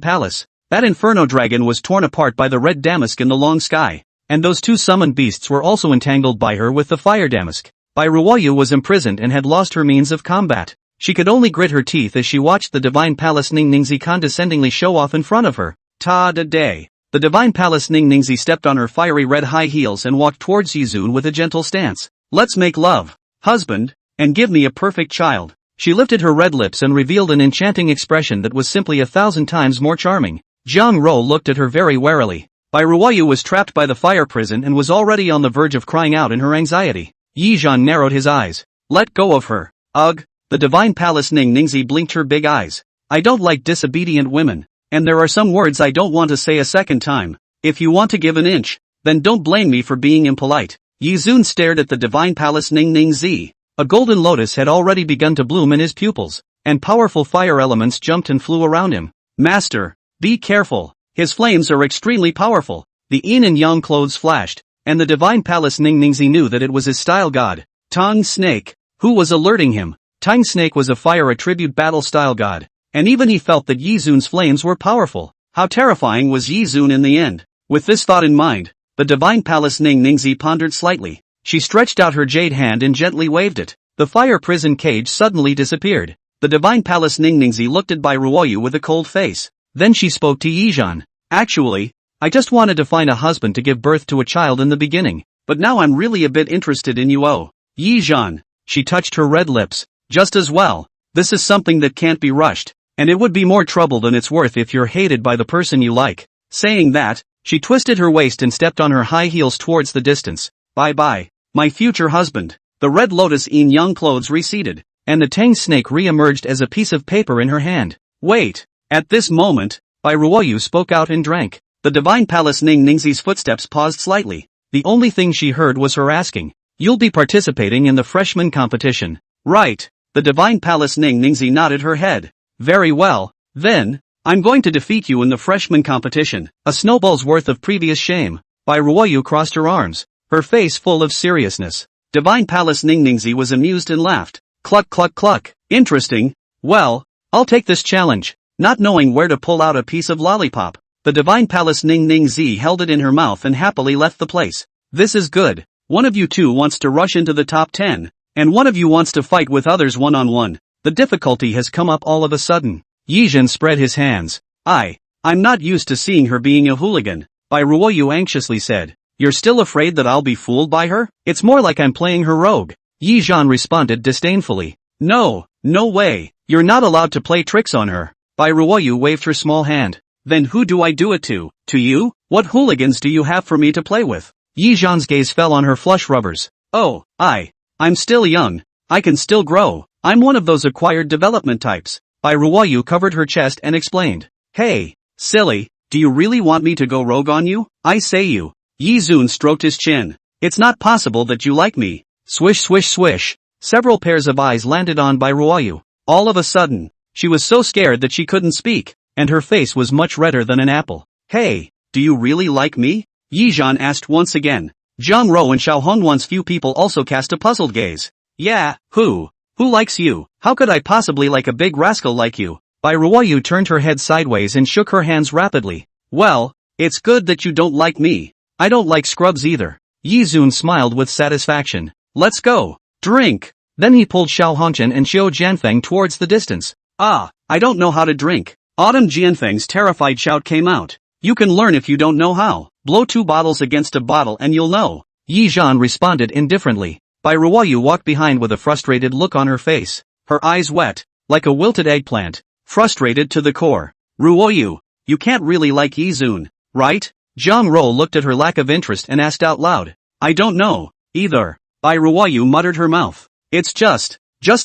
palace, that inferno dragon was torn apart by the red damask in the long sky, and those two summoned beasts were also entangled by her with the fire damask. Bai Ruoyu was imprisoned and had lost her means of combat. She could only grit her teeth as she watched the divine palace Ningningsi condescendingly show off in front of her. Ta-da-day. The divine palace Ningningsi stepped on her fiery red high heels and walked towards Yizun with a gentle stance. Let's make love, husband, and give me a perfect child. She lifted her red lips and revealed an enchanting expression that was simply 1,000 times more charming. Jiang Ro looked at her very warily. Bai Ruoyu was trapped by the fire prison and was already on the verge of crying out in her anxiety. Yi Zhan narrowed his eyes. Let go of her. Ugh. The divine palace Ningningsi blinked her big eyes. I don't like disobedient women, and there are some words I don't want to say a second time. If you want to give an inch, then don't blame me for being impolite. Yizun stared at the divine palace Ningningsi. A golden lotus had already begun to bloom in his pupils, and powerful fire elements jumped and flew around him. Master, be careful. His flames are extremely powerful. The yin and yang clothes flashed, and the divine palace Ningningsi knew that it was his style god, Tang Snake, who was alerting him. Tang Snake was a fire attribute battle style god, and even he felt that Yizun's flames were powerful. How terrifying was Yizun in the end? With this thought in mind, the divine palace Ningningsi pondered slightly. She stretched out her jade hand and gently waved it. The fire prison cage suddenly disappeared. The divine palace Ningningsi looked at Bai Ruoyu with a cold face. Then she spoke to Yizhan. Actually, I just wanted to find a husband to give birth to a child in the beginning, but now I'm really a bit interested in you. Oh, Yizhan. She touched her red lips. Just as well. This is something that can't be rushed, and it would be more trouble than it's worth if you're hated by the person you like. Saying that, she twisted her waist and stepped on her high heels towards the distance. Bye-bye, my future husband. The red lotus yin-yang clothes receded, and the Tang Snake re-emerged as a piece of paper in her hand. Wait. At this moment, Bai Ruoyu spoke out and drank. The divine palace Ningningsi's footsteps paused slightly. The only thing she heard was her asking, "You'll be participating in the freshman competition, right?" The divine palace Ningningsi nodded her head. Very well, then, I'm going to defeat you in the freshman competition. A snowball's worth of previous shame. Bai Ruoyu crossed her arms, her face full of seriousness. Divine palace Ningningsi was amused and laughed. Cluck cluck cluck. Interesting. Well, I'll take this challenge. Not knowing where to pull out a piece of lollipop, the divine palace Ningningsi held it in her mouth and happily left the place. This is good. One of you two wants to rush into the top 10. And one of you wants to fight with others one-on-one. The difficulty has come up all of a sudden. Yizhan spread his hands. I'm not used to seeing her being a hooligan. Bai Ruoyu anxiously said. You're still afraid that I'll be fooled by her? It's more like I'm playing her rogue. Yizhan responded disdainfully. No way. You're not allowed to play tricks on her. Bai Ruoyu waved her small hand. Then who do I do it to? To you? What hooligans do you have for me to play with? Yizhan's gaze fell on her flush rubbers. Oh, I'm still young. I can still grow. I'm one of those acquired development types. Bai Ruoyu covered her chest and explained. Hey, silly, do you really want me to go rogue on you? I say you. Yizun stroked his chin. It's not possible that you like me. Swish swish swish. Several pairs of eyes landed on Bai Ruoyu. All of a sudden, she was so scared that she couldn't speak, and her face was much redder than an apple. Hey, do you really like me? Yizhan asked once again. Zhang Ro and Xiao Hongwan's few people also cast a puzzled gaze. Yeah, who likes you? How could I possibly like a big rascal like you? Bai Ruoyu turned her head sideways and shook her hands rapidly. Well, it's good that you don't like me. I don't like scrubs either. Yizun smiled with satisfaction. Let's go. Drink. Then he pulled Xiao Hongchen and Xiao Jianfeng towards the distance. I don't know how to drink. Autumn Jianfeng's terrified shout came out. You can learn if you don't know how. Blow 2 bottles against a bottle and you'll know. Yizhan responded indifferently. Bai Ruoyu walked behind with a frustrated look on her face. Her eyes wet, like a wilted eggplant. frustrated to the core. Ruoyu, you can't really like Yizun, right? Zhang Ro looked at her lack of interest and asked out loud. I don't know, either. Bai Ruoyu muttered her mouth. It's just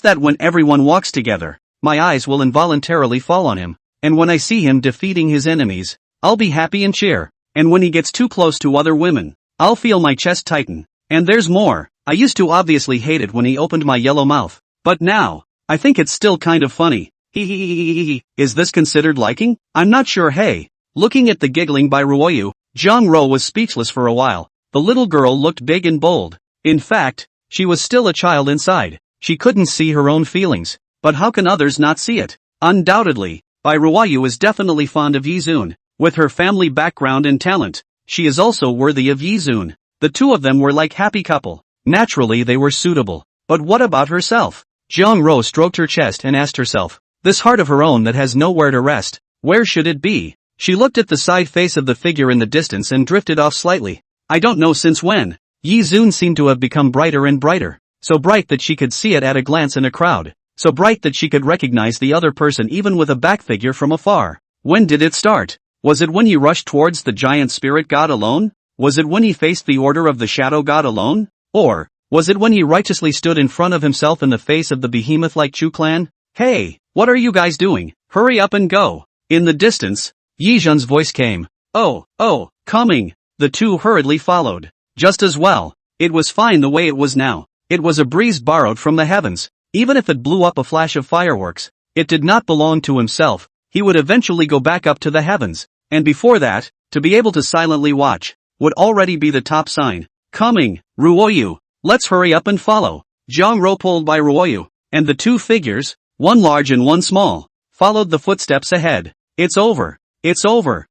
that when everyone walks together, my eyes will involuntarily fall on him, and when I see him defeating his enemies, I'll be happy and cheer, and when he gets too close to other women, I'll feel my chest tighten. And there's more, I used to obviously hate it when he opened my yellow mouth, but now, I think it's still kind of funny. Is this considered liking? I'm not sure. Hey. Looking at the giggling Bai Ruoyu, Zhang Ro was speechless for a while. The little girl looked big and bold. In fact, she was still a child inside. She couldn't see her own feelings. But how can others not see it? Undoubtedly, Bai Ruoyu is definitely fond of Yizun. With her family background and talent, she is also worthy of Yizun. The two of them were like happy couple. Naturally they were suitable. But what about herself? Zhang Ro stroked her chest and asked herself, this heart of her own that has nowhere to rest, where should it be? She looked at the side face of the figure in the distance and drifted off slightly. I don't know since when. Yizun seemed to have become brighter and brighter. So bright that she could see it at a glance in a crowd. So bright that she could recognize the other person even with a back figure from afar. When did it start? Was it when he rushed towards the giant spirit god alone? Was it when he faced the order of the shadow god alone? Or was it when he righteously stood in front of himself in the face of the behemoth like Chu clan? Hey, what are you guys doing? Hurry up and go. In the distance, Yizhan's voice came. Oh, coming. The two hurriedly followed. Just as well. It was fine the way it was now. It was a breeze borrowed from the heavens. Even if it blew up a flash of fireworks, it did not belong to himself. He would eventually go back up to the heavens. And before that, to be able to silently watch, would already be the top sign. Coming, Ruoyu. Let's hurry up and follow. Zhang Ro pulled by Ruoyu, and the two figures, one large and one small, followed the footsteps ahead. It's over.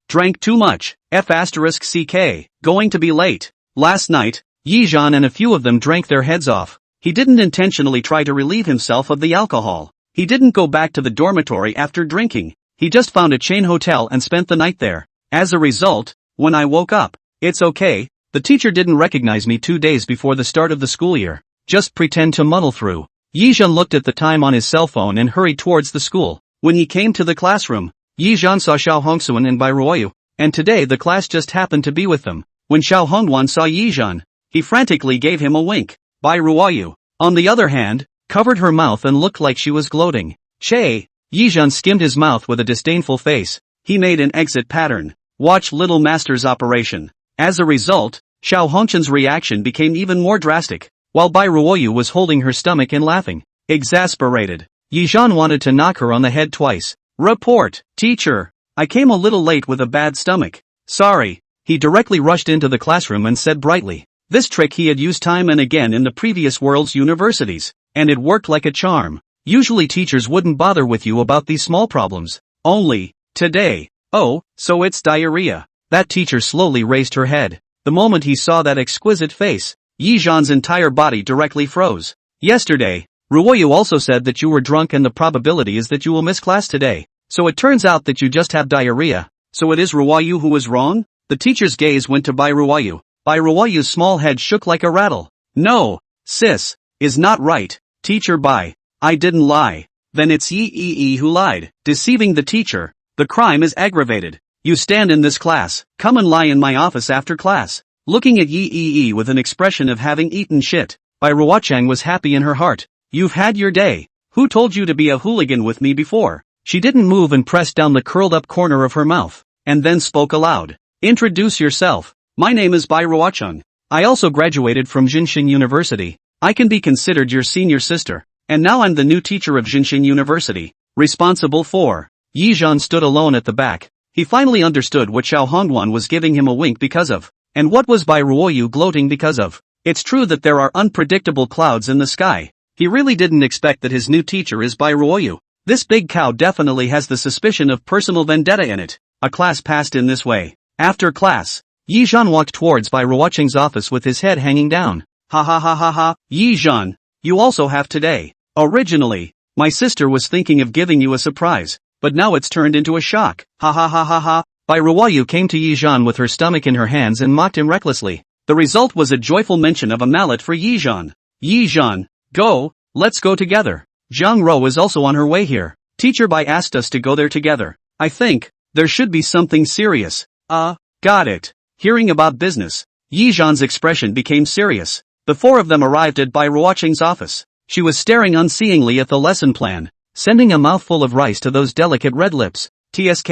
Drank too much. F***ck. Going to be late. Last night, Yizhan and a few of them drank their heads off. He didn't intentionally try to relieve himself of the alcohol. He didn't go back to the dormitory after drinking. He just found a chain hotel and spent the night there. As a result, when I woke up, it's okay. The teacher didn't recognize me 2 days before the start of the school year. Just pretend to muddle through. Yizhan looked at the time on his cell phone and hurried towards the school. When he came to the classroom, Yizhan saw Xiao Hongsuan and Bai Ruoyu, and today the class just happened to be with them. When Xiao Hongwan saw Yizhan, he frantically gave him a wink. Bai Ruoyu, on the other hand, covered her mouth and looked like she was gloating. Che! Yizhan skimmed his mouth with a disdainful face. He made an exit pattern. Watch Little Master's operation. As a result, Xiao Hongchen's reaction became even more drastic, while Bai Ruoyu was holding her stomach and laughing. Exasperated, Yizhan wanted to knock her on the head twice. Report, teacher. I came a little late with a bad stomach. Sorry. He directly rushed into the classroom and said brightly. This trick he had used time and again in the previous world's universities, and it worked like a charm. Usually teachers wouldn't bother with you about these small problems. Only, today. Oh, so it's diarrhea. That teacher slowly raised her head. The moment he saw that exquisite face, Yizhan's entire body directly froze. Yesterday, Ruoyu also said that you were drunk and the probability is that you will miss class today. So it turns out that you just have diarrhea. So it is Ruoyu who was wrong? The teacher's gaze went to Bai Ruoyu. Bai Ruoyu's small head shook like a rattle. No, sis, is not right. Teacher Bai, I didn't lie. Then it's Yi who lied, deceiving the teacher. The crime is aggravated. You stand in this class, come and lie in my office after class. Looking at Yi with an expression of having eaten shit, Bai Ruochang was happy in her heart. You've had your day. Who told you to be a hooligan with me before? She didn't move and pressed down the curled up corner of her mouth, and then spoke aloud. Introduce yourself. My name is Bai Ruochang. I also graduated from Jinshin University. I can be considered your senior sister, and now I'm the new teacher of Jinshin University, responsible for. Yizhan stood alone at the back. He finally understood what Xiao Hongwan was giving him a wink because of. And what was Bai Ruoyu gloating because of? It's true that there are unpredictable clouds in the sky. He really didn't expect that his new teacher is Bai Ruoyu. This big cow definitely has the suspicion of personal vendetta in it. A class passed in this way. After class, Yizhan walked towards Bai Ruochang's office with his head hanging down. Ha. Yizhan, you also have today. Originally, my sister was thinking of giving you a surprise, but now it's turned into a shock. Ha. Bai Ruoyu came to Yizhan with her stomach in her hands and mocked him recklessly. The result was a joyful mention of a mallet for Yizhan. Yizhan, go, let's go together. Zhang Ro is also on her way here. Teacher Bai asked us to go there together. I think there should be something serious. Got it. Hearing about business. Yi Zhan's expression became serious. The four of them arrived at Bai Ruoqing's office. She was staring unseeingly at the lesson plan, sending a mouthful of rice to those delicate red lips. TSK.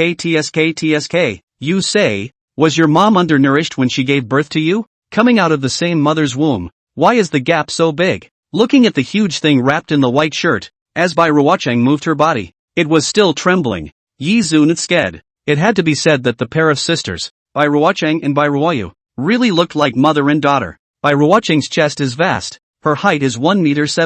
You say, was your mom undernourished when she gave birth to you? Coming out of the same mother's womb, why is the gap so big? Looking at the huge thing wrapped in the white shirt, as Bai Ruoqing moved her body, it was still trembling. Yi Zun sked. It had to be said that the pair of sisters, Bai Ruoqing and Bai Ruoyu, really looked like mother and daughter. Bai Ruoqing's chest is vast, her height is 1.78 meters,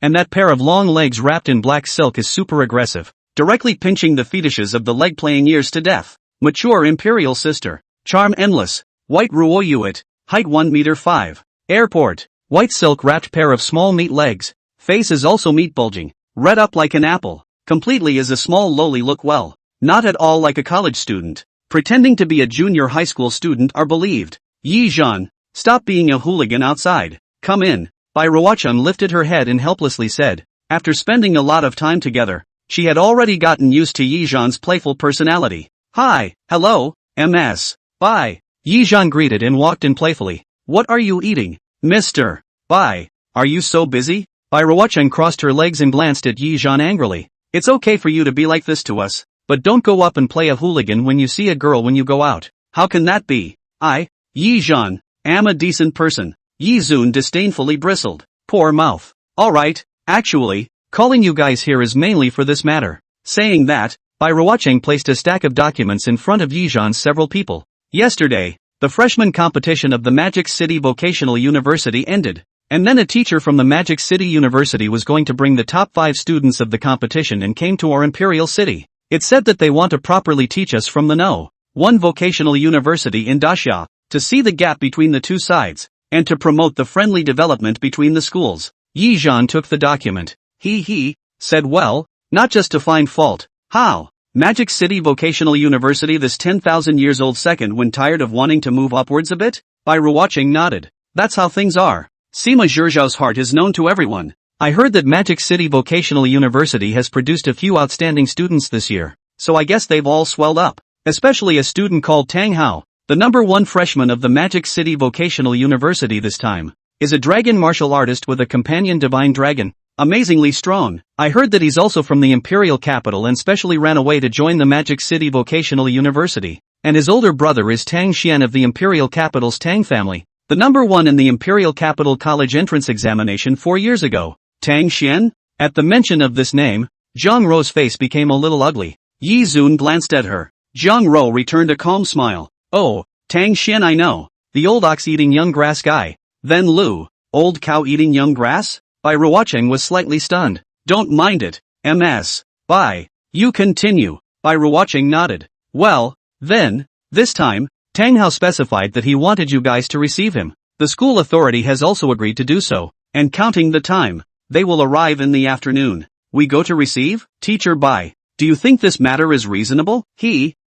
and that pair of long legs wrapped in black silk is super aggressive, directly pinching the fetishes of the leg-playing ears to death. Mature imperial sister, charm endless, white Ruoyuit, height 1.5 meters. Airport, white silk-wrapped pair of small meat legs, face is also meat bulging, red up like an apple, completely as a small loli look well, not at all like a college student, pretending to be a junior high school student are believed. Yi Zhan, stop being a hooligan outside, come in. Bai Ruoqing lifted her head and helplessly said, after spending a lot of time together, she had already gotten used to Yi Zhan's playful personality. Hi, hello, Ms. Bai. Yi Zhan greeted and walked in playfully. What are you eating, Mr. Bai? Are you so busy? Bai Ruoqing crossed her legs and glanced at Yi Zhan angrily. It's okay for you to be like this to us, but don't go up and play a hooligan when you see a girl when you go out. How can that be? Yi Zhan, am a decent person. Yi Zun disdainfully bristled. Poor mouth. Alright, actually, calling you guys here is mainly for this matter. Saying that, Bai Ruoqing placed a stack of documents in front of Yi Zhan's several people. Yesterday, the freshman competition of the Magic City Vocational University ended, and then a teacher from the Magic City University was going to bring the top 5 students of the competition and came to our imperial city. It said that they want to properly teach us from the No. 1 vocational university in Daxia, to see the gap between the two sides, and to promote the friendly development between the schools. Yi Zhan took the document. He said well, not just to find fault. How? Magic City Vocational University this 10,000 years old second when tired of wanting to move upwards a bit? Bai Ruoqing nodded. That's how things are. Sima Zhizhao's heart is known to everyone. I heard that Magic City Vocational University has produced a few outstanding students this year, so I guess they've all swelled up. Especially a student called Tang Hao, the number 1 freshman of the Magic City Vocational University this time, is a dragon martial artist with a companion divine dragon. Amazingly strong. I heard that he's also from the imperial capital and specially ran away to join the Magic City Vocational University, and his older brother is Tang Xian of the imperial capital's Tang family, the number 1 in the imperial capital college entrance examination 4 years ago. Tang Xian? At the mention of this name, Zhang Rou's face became a little ugly. Yi Zun glanced at her. Zhang Rou returned a calm smile. Oh, Tang Xian I know, the old ox-eating young grass guy. Then Lu, old cow-eating young grass? Bai Ruoqing was slightly stunned. Don't mind it, Ms. Bai. You continue. Bai Ruoqing nodded. Well, then, this time, Tang Hao specified that he wanted you guys to receive him. The school authority has also agreed to do so, and counting the time, they will arrive in the afternoon. We go to receive? Teacher Bai. Do you think this matter is reasonable?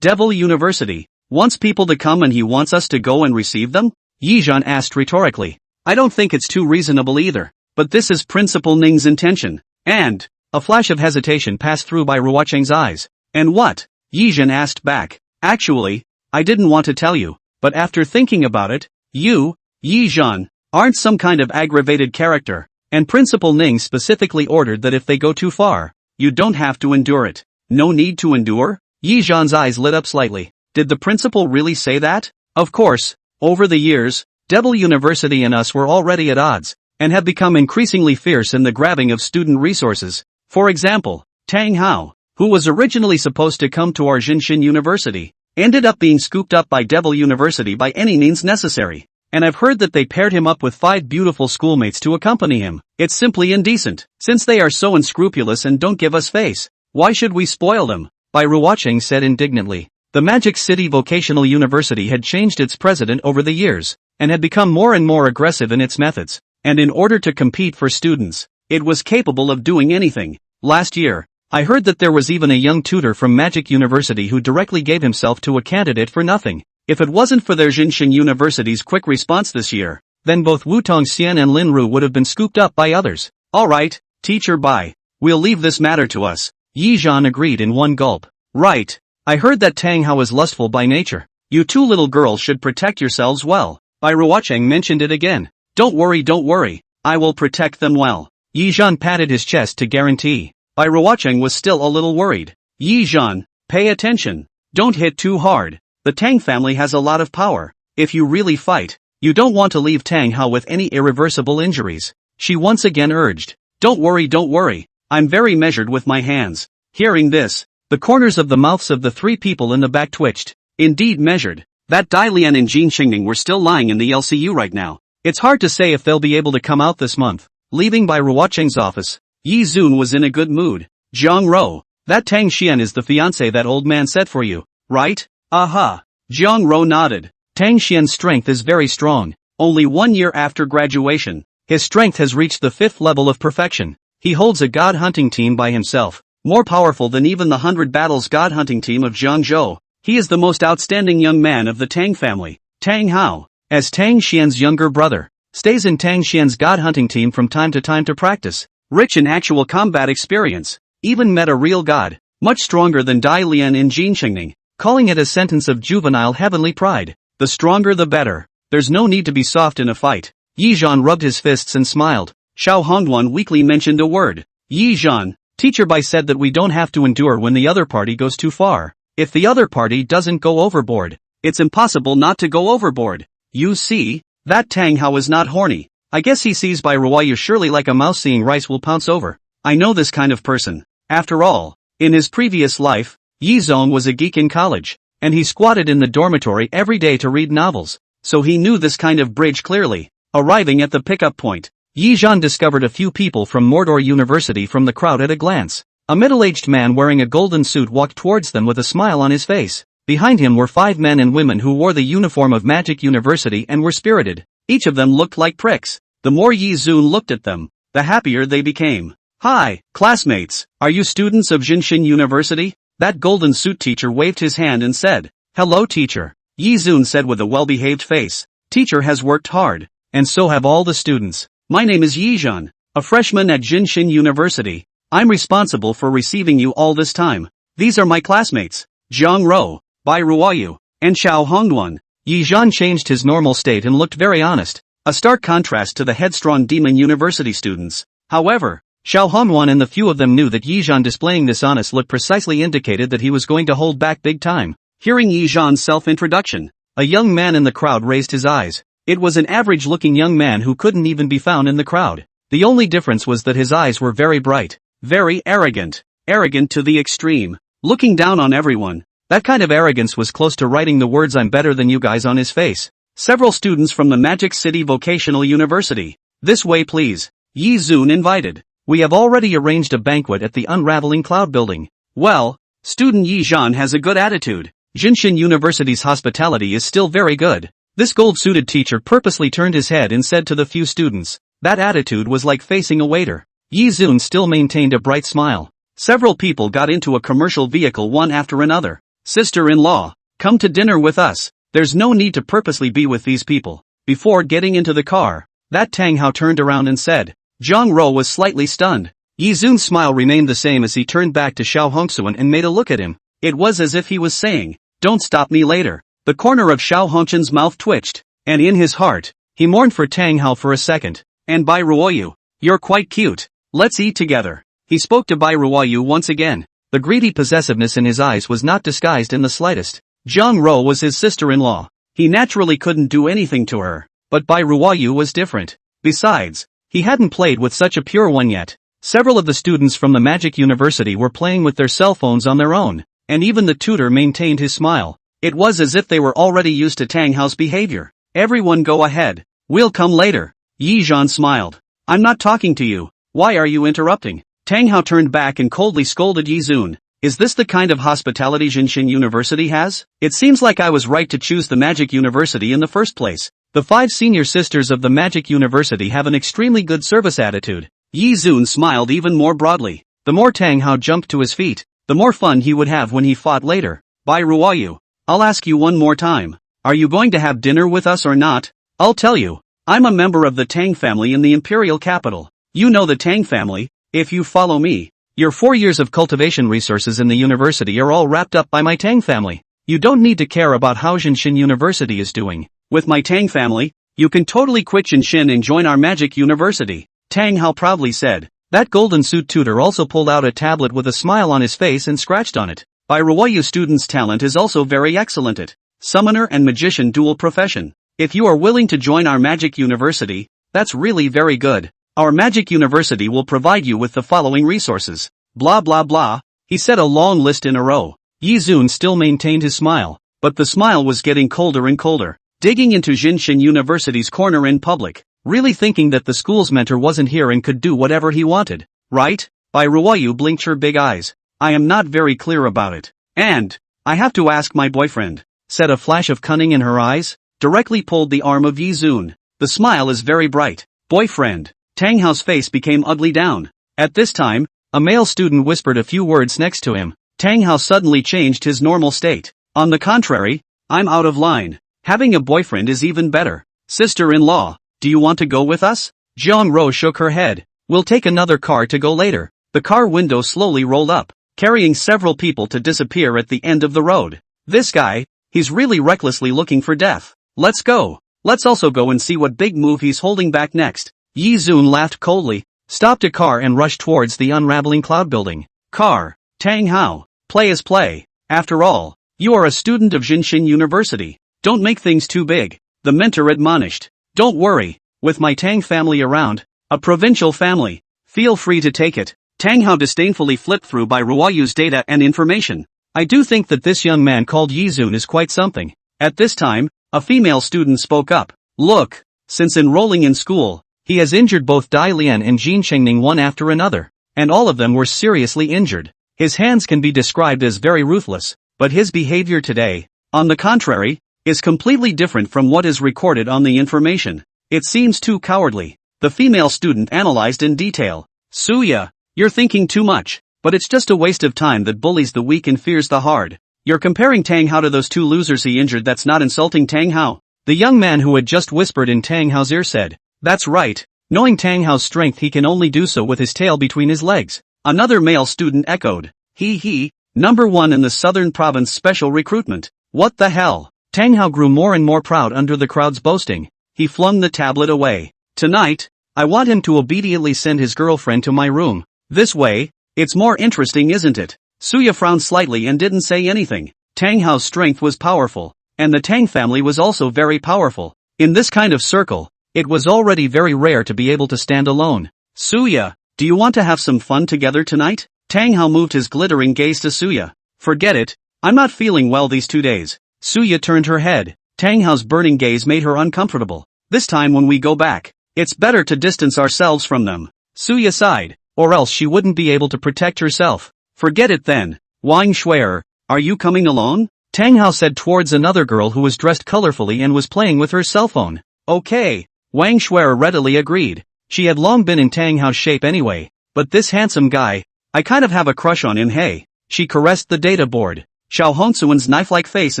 Devil University, wants people to come and he wants us to go and receive them? Yi Zhan asked rhetorically. I don't think it's too reasonable either. But this is Principal Ning's intention. And, a flash of hesitation passed through Bai Ruoqing's eyes. And what? Yi Zhan asked back. Actually, I didn't want to tell you, but after thinking about it, you, Yi Zhan, aren't some kind of aggravated character, and Principal Ning specifically ordered that if they go too far, you don't have to endure it. No need to endure? Yi Zhan's eyes lit up slightly. Did the principal really say that? Of course, over the years, Devil University and us were already at odds, and have become increasingly fierce in the grabbing of student resources. For example, Tang Hao, who was originally supposed to come to our Jinshin University, ended up being scooped up by Devil University by any means necessary. And I've heard that they paired him up with 5 beautiful schoolmates to accompany him. It's simply indecent. Since they are so unscrupulous and don't give us face, why should we spoil them? Bai Ruoqing said indignantly. The Magic City Vocational University had changed its president over the years, and had become more and more aggressive in its methods. And in order to compete for students, it was capable of doing anything. Last year, I heard that there was even a young tutor from Magic University who directly gave himself to a candidate for nothing. If it wasn't for their Jinshin University's quick response this year, then both Wutong Xian and Lin Ru would have been scooped up by others. Alright, Teacher Bai, we'll leave this matter to us. Yi Zhan agreed in one gulp. Right. I heard that Tang Hao is lustful by nature. You two little girls should protect yourselves well. Bai Ruocheng mentioned it again. Don't worry. I will protect them well. Yi Zhan patted his chest to guarantee. Bai Ruocheng was still a little worried. Yi Zhan, pay attention. Don't hit too hard. The Tang family has a lot of power. If you really fight, you don't want to leave Tang Hao with any irreversible injuries. She once again urged. Don't worry. I'm very measured with my hands. Hearing this, the corners of the mouths of the three people in the back twitched. Indeed measured. That Dai Lian and Jin Xingning were still lying in the LCU right now. It's hard to say if they'll be able to come out this month. Leaving Bai Ruocheng's office, Yi Zun was in a good mood. Jiang Ro, that Tang Xian is the fiancé that old man set for you, right? Aha. Jiang Ro nodded. Tang Xian's strength is very strong. Only 1 year after graduation, his strength has reached the 5th level of perfection. He holds a god hunting team by himself, more powerful than even the 100 battles god hunting team of Jiangzhou. He is the most outstanding young man of the Tang family. Tang Hao, as Tang Xian's younger brother, stays in Tang Xian's god hunting team from time to practice. Rich in actual combat experience, even met a real god, much stronger than Dai Lian and Jin Xingning, calling it a sentence of juvenile heavenly pride. The stronger the better. There's no need to be soft in a fight. Yi Zhan rubbed his fists and smiled. Xiao Hongduan weakly mentioned a word. Yi Zhan, Teacher Bai said that we don't have to endure when the other party goes too far. If the other party doesn't go overboard, it's impossible not to go overboard. You see, that Tang Hao is not horny. I guess he sees Bai Ruoyu surely like a mouse seeing rice will pounce over. I know this kind of person. After all, in his previous life, Yi Zong was a geek in college, and he squatted in the dormitory every day to read novels, so he knew this kind of bridge clearly. Arriving at the pickup point, Yi Zhan discovered a few people from Mordor University from the crowd at a glance. A middle-aged man wearing a golden suit walked towards them with a smile on his face. Behind him were 5 men and women who wore the uniform of Magic University and were spirited. Each of them looked like pricks. The more Yi Zun looked at them, the happier they became. Hi, classmates, are you students of Jinshin University? That golden suit teacher waved his hand and said, Hello teacher. Yi Zun said with a well-behaved face. Teacher has worked hard, and so have all the students. My name is Yi Zhan, a freshman at Jinshin University. I'm responsible for receiving you all this time. These are my classmates, Jiang Ro, Bai Ruoyu, and Xiao Hongduan. Yi Zhan changed his normal state and looked very honest, a stark contrast to the headstrong demon university students. However, Xiao Hongduan and the few of them knew that Yi Zhan displaying this honest look precisely indicated that he was going to hold back big time. Hearing Yi Zhan's self-introduction, a young man in the crowd raised his eyes. It was an average-looking young man who couldn't even be found in the crowd. The only difference was that his eyes were very bright, very arrogant to the extreme, looking down on everyone. That kind of arrogance was close to writing the words "I'm better than you guys" on his face. Several students from the Magic City Vocational University. This way please. Yi Zun invited. We have already arranged a banquet at the Unraveling Cloud Building. Well, student Yi Zhan has a good attitude. Jinshin University's hospitality is still very good. This gold-suited teacher purposely turned his head and said to the few students, that attitude was like facing a waiter. Yi Zun still maintained a bright smile. Several people got into a commercial vehicle one after another. Sister-in-law, come to dinner with us. There's no need to purposely be with these people. Before getting into the car, that Tang Hao turned around and said. Jiang Ro was slightly stunned. Yi Zun's smile remained the same as he turned back to Xiao Hongxuan and made a look at him. It was as if he was saying, don't stop me later. The corner of Xiao Hongxuan's mouth twitched, and in his heart, he mourned for Tang Hao for a second. And Bai Ruoyu, you're quite cute. Let's eat together. He spoke to Bai Ruoyu once again. The greedy possessiveness in his eyes was not disguised in the slightest. Jiang Ro was his sister-in-law. He naturally couldn't do anything to her, but Bai Ruoyu was different. Besides, he hadn't played with such a pure one yet. Several of the students from the Magic University were playing with their cell phones on their own, and even the tutor maintained his smile. It was as if they were already used to Tang Hao's behavior. Everyone go ahead. We'll come later. Yi Zhan smiled. I'm not talking to you. Why are you interrupting? Tang Hao turned back and coldly scolded Yi Zun. Is this the kind of hospitality Jinshin University has? It seems like I was right to choose the Magic University in the first place. The 5 senior sisters of the Magic University have an extremely good service attitude. Yi Zun smiled even more broadly. The more Tang Hao jumped to his feet, the more fun he would have when he fought later. Bai Ruoyu, I'll ask you one more time. Are you going to have dinner with us or not? I'll tell you. I'm a member of the Tang family in the imperial capital. You know the Tang family. If you follow me, Your 4 years of cultivation resources in the university are all wrapped up by my Tang family. You don't need to care about how Jinshin University is doing. With my Tang family, you can totally quit Jinshin and join our magic university, Tang Hao proudly said. That golden suit tutor also pulled out a tablet with a smile on his face and scratched on it. By Ruoyu student's talent is also very excellent at summoner and magician dual profession. If you are willing to join our magic university, that's really very good. Our magic university will provide you with the following resources. Blah blah blah. He said a long list in a row. Yi Zun still maintained his smile, but the smile was getting colder and colder. Digging into Jinshin University's corner in public, really thinking that the school's mentor wasn't here and could do whatever he wanted, right? Bai Ruoyu blinked her big eyes. I am not very clear about it. And I have to ask my boyfriend, said a flash of cunning in her eyes, directly pulled the arm of Yi Zun. The smile is very bright. Boyfriend. Tang Hao's face became ugly down. At this time, a male student whispered a few words next to him. Tang Hao suddenly changed his normal state. On the contrary, I'm out of line. Having a boyfriend is even better. Sister-in-law, do you want to go with us? Jiang Ro shook her head. We'll take another car to go later. The car window slowly rolled up, carrying several people to disappear at the end of the road. This guy, he's really recklessly looking for death. Let's go. Let's also go and see what big move he's holding back next. Yi Zun laughed coldly, stopped a car and rushed towards the unraveling cloud building. Car. Tang Hao. Play is play. After all, you are a student of Jinshin University. Don't make things too big. The mentor admonished. Don't worry. With my Tang family around, a provincial family, feel free to take it. Tang Hao disdainfully flipped through Bai Ruoyu's data and information. I do think that this young man called Yi Zun is quite something. At this time, a female student spoke up. Look, since enrolling in school, he has injured both Dai Lian and Jin Chengning one after another, and all of them were seriously injured. His hands can be described as very ruthless, but his behavior today, on the contrary, is completely different from what is recorded on the information. It seems too cowardly. The female student analyzed in detail. Suya, you're thinking too much, but it's just a waste of time that bullies the weak and fears the hard. You're comparing Tang Hao to those two losers he injured. That's not insulting Tang Hao. The young man who had just whispered in Tang Hao's ear said. That's right. Knowing Tang Hao's strength, he can only do so with his tail between his legs. Another male student echoed. He, number 1 in the southern province special recruitment. What the hell? Tang Hao grew more and more proud under the crowd's boasting. He flung the tablet away. Tonight, I want him to obediently send his girlfriend to my room. This way, it's more interesting, isn't it? Suya frowned slightly and didn't say anything. Tang Hao's strength was powerful, and the Tang family was also very powerful. In this kind of circle, it was already very rare to be able to stand alone. Suya, do you want to have some fun together tonight? Tang Hao moved his glittering gaze to Suya. Forget it, I'm not feeling well these 2 days. Suya turned her head. Tang Hao's burning gaze made her uncomfortable. This time when we go back, it's better to distance ourselves from them. Suya sighed, or else she wouldn't be able to protect herself. Forget it then. Wang Shuer, are you coming along? Tang Hao said towards another girl who was dressed colorfully and was playing with her cell phone. Okay. Wang Shuer readily agreed. She had long been in Tang Hao's shape anyway, but this handsome guy, I kind of have a crush on him. Hey. She caressed the data board. Xiao Hongsuan's knife-like face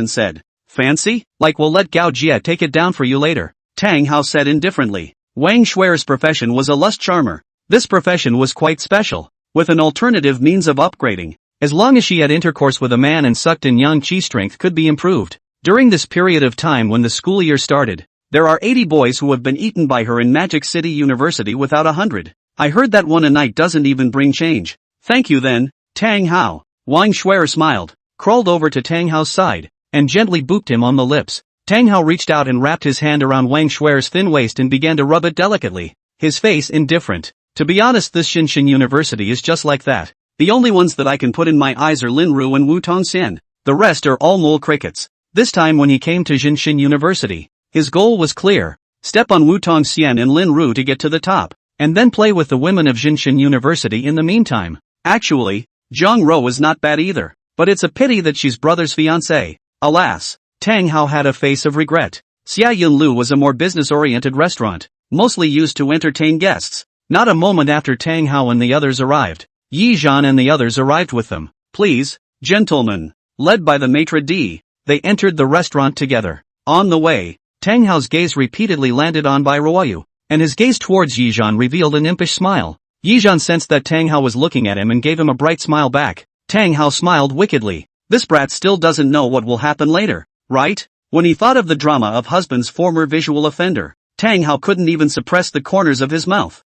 and said, fancy? Like we'll let Gao Jia take it down for you later. Tang Hao said indifferently. Wang Shuer's profession was a lust charmer. This profession was quite special, with an alternative means of upgrading. As long as she had intercourse with a man and sucked in yang qi, strength could be improved. During this period of time when the school year started, there are 80 boys who have been eaten by her in Magic City University without 100. I heard that one a night doesn't even bring change. Thank you then, Tang Hao. Wang Shuer smiled, crawled over to Tang Hao's side, and gently booped him on the lips. Tang Hao reached out and wrapped his hand around Wang Shuer's thin waist and began to rub it delicately, his face indifferent. To be honest, this Jinshin University is just like that. The only ones that I can put in my eyes are Lin Ru and Wu Tongxian. The rest are all mole crickets. This time when he came to Jinshin University, his goal was clear. Step on Wu Tongxian and Lin Ru to get to the top, and then play with the women of Jinshin University in the meantime. Actually, Zhang Ro is not bad either, but it's a pity that she's brother's fiancée. Alas, Tang Hao had a face of regret. Xia Yunlu was a more business-oriented restaurant, mostly used to entertain guests. Not a moment after Tang Hao and the others arrived, Yi Zhan and the others arrived with them. Please, gentlemen, led by the maitre d', they entered the restaurant together. On the way, Tang Hao's gaze repeatedly landed on Bai Ruoyu, and his gaze towards Yi Zhan revealed an impish smile. Yizhan sensed that Tang Hao was looking at him and gave him a bright smile back. Tang Hao smiled wickedly. This brat still doesn't know what will happen later, right? When he thought of the drama of husband's former visual offender, Tang Hao couldn't even suppress the corners of his mouth.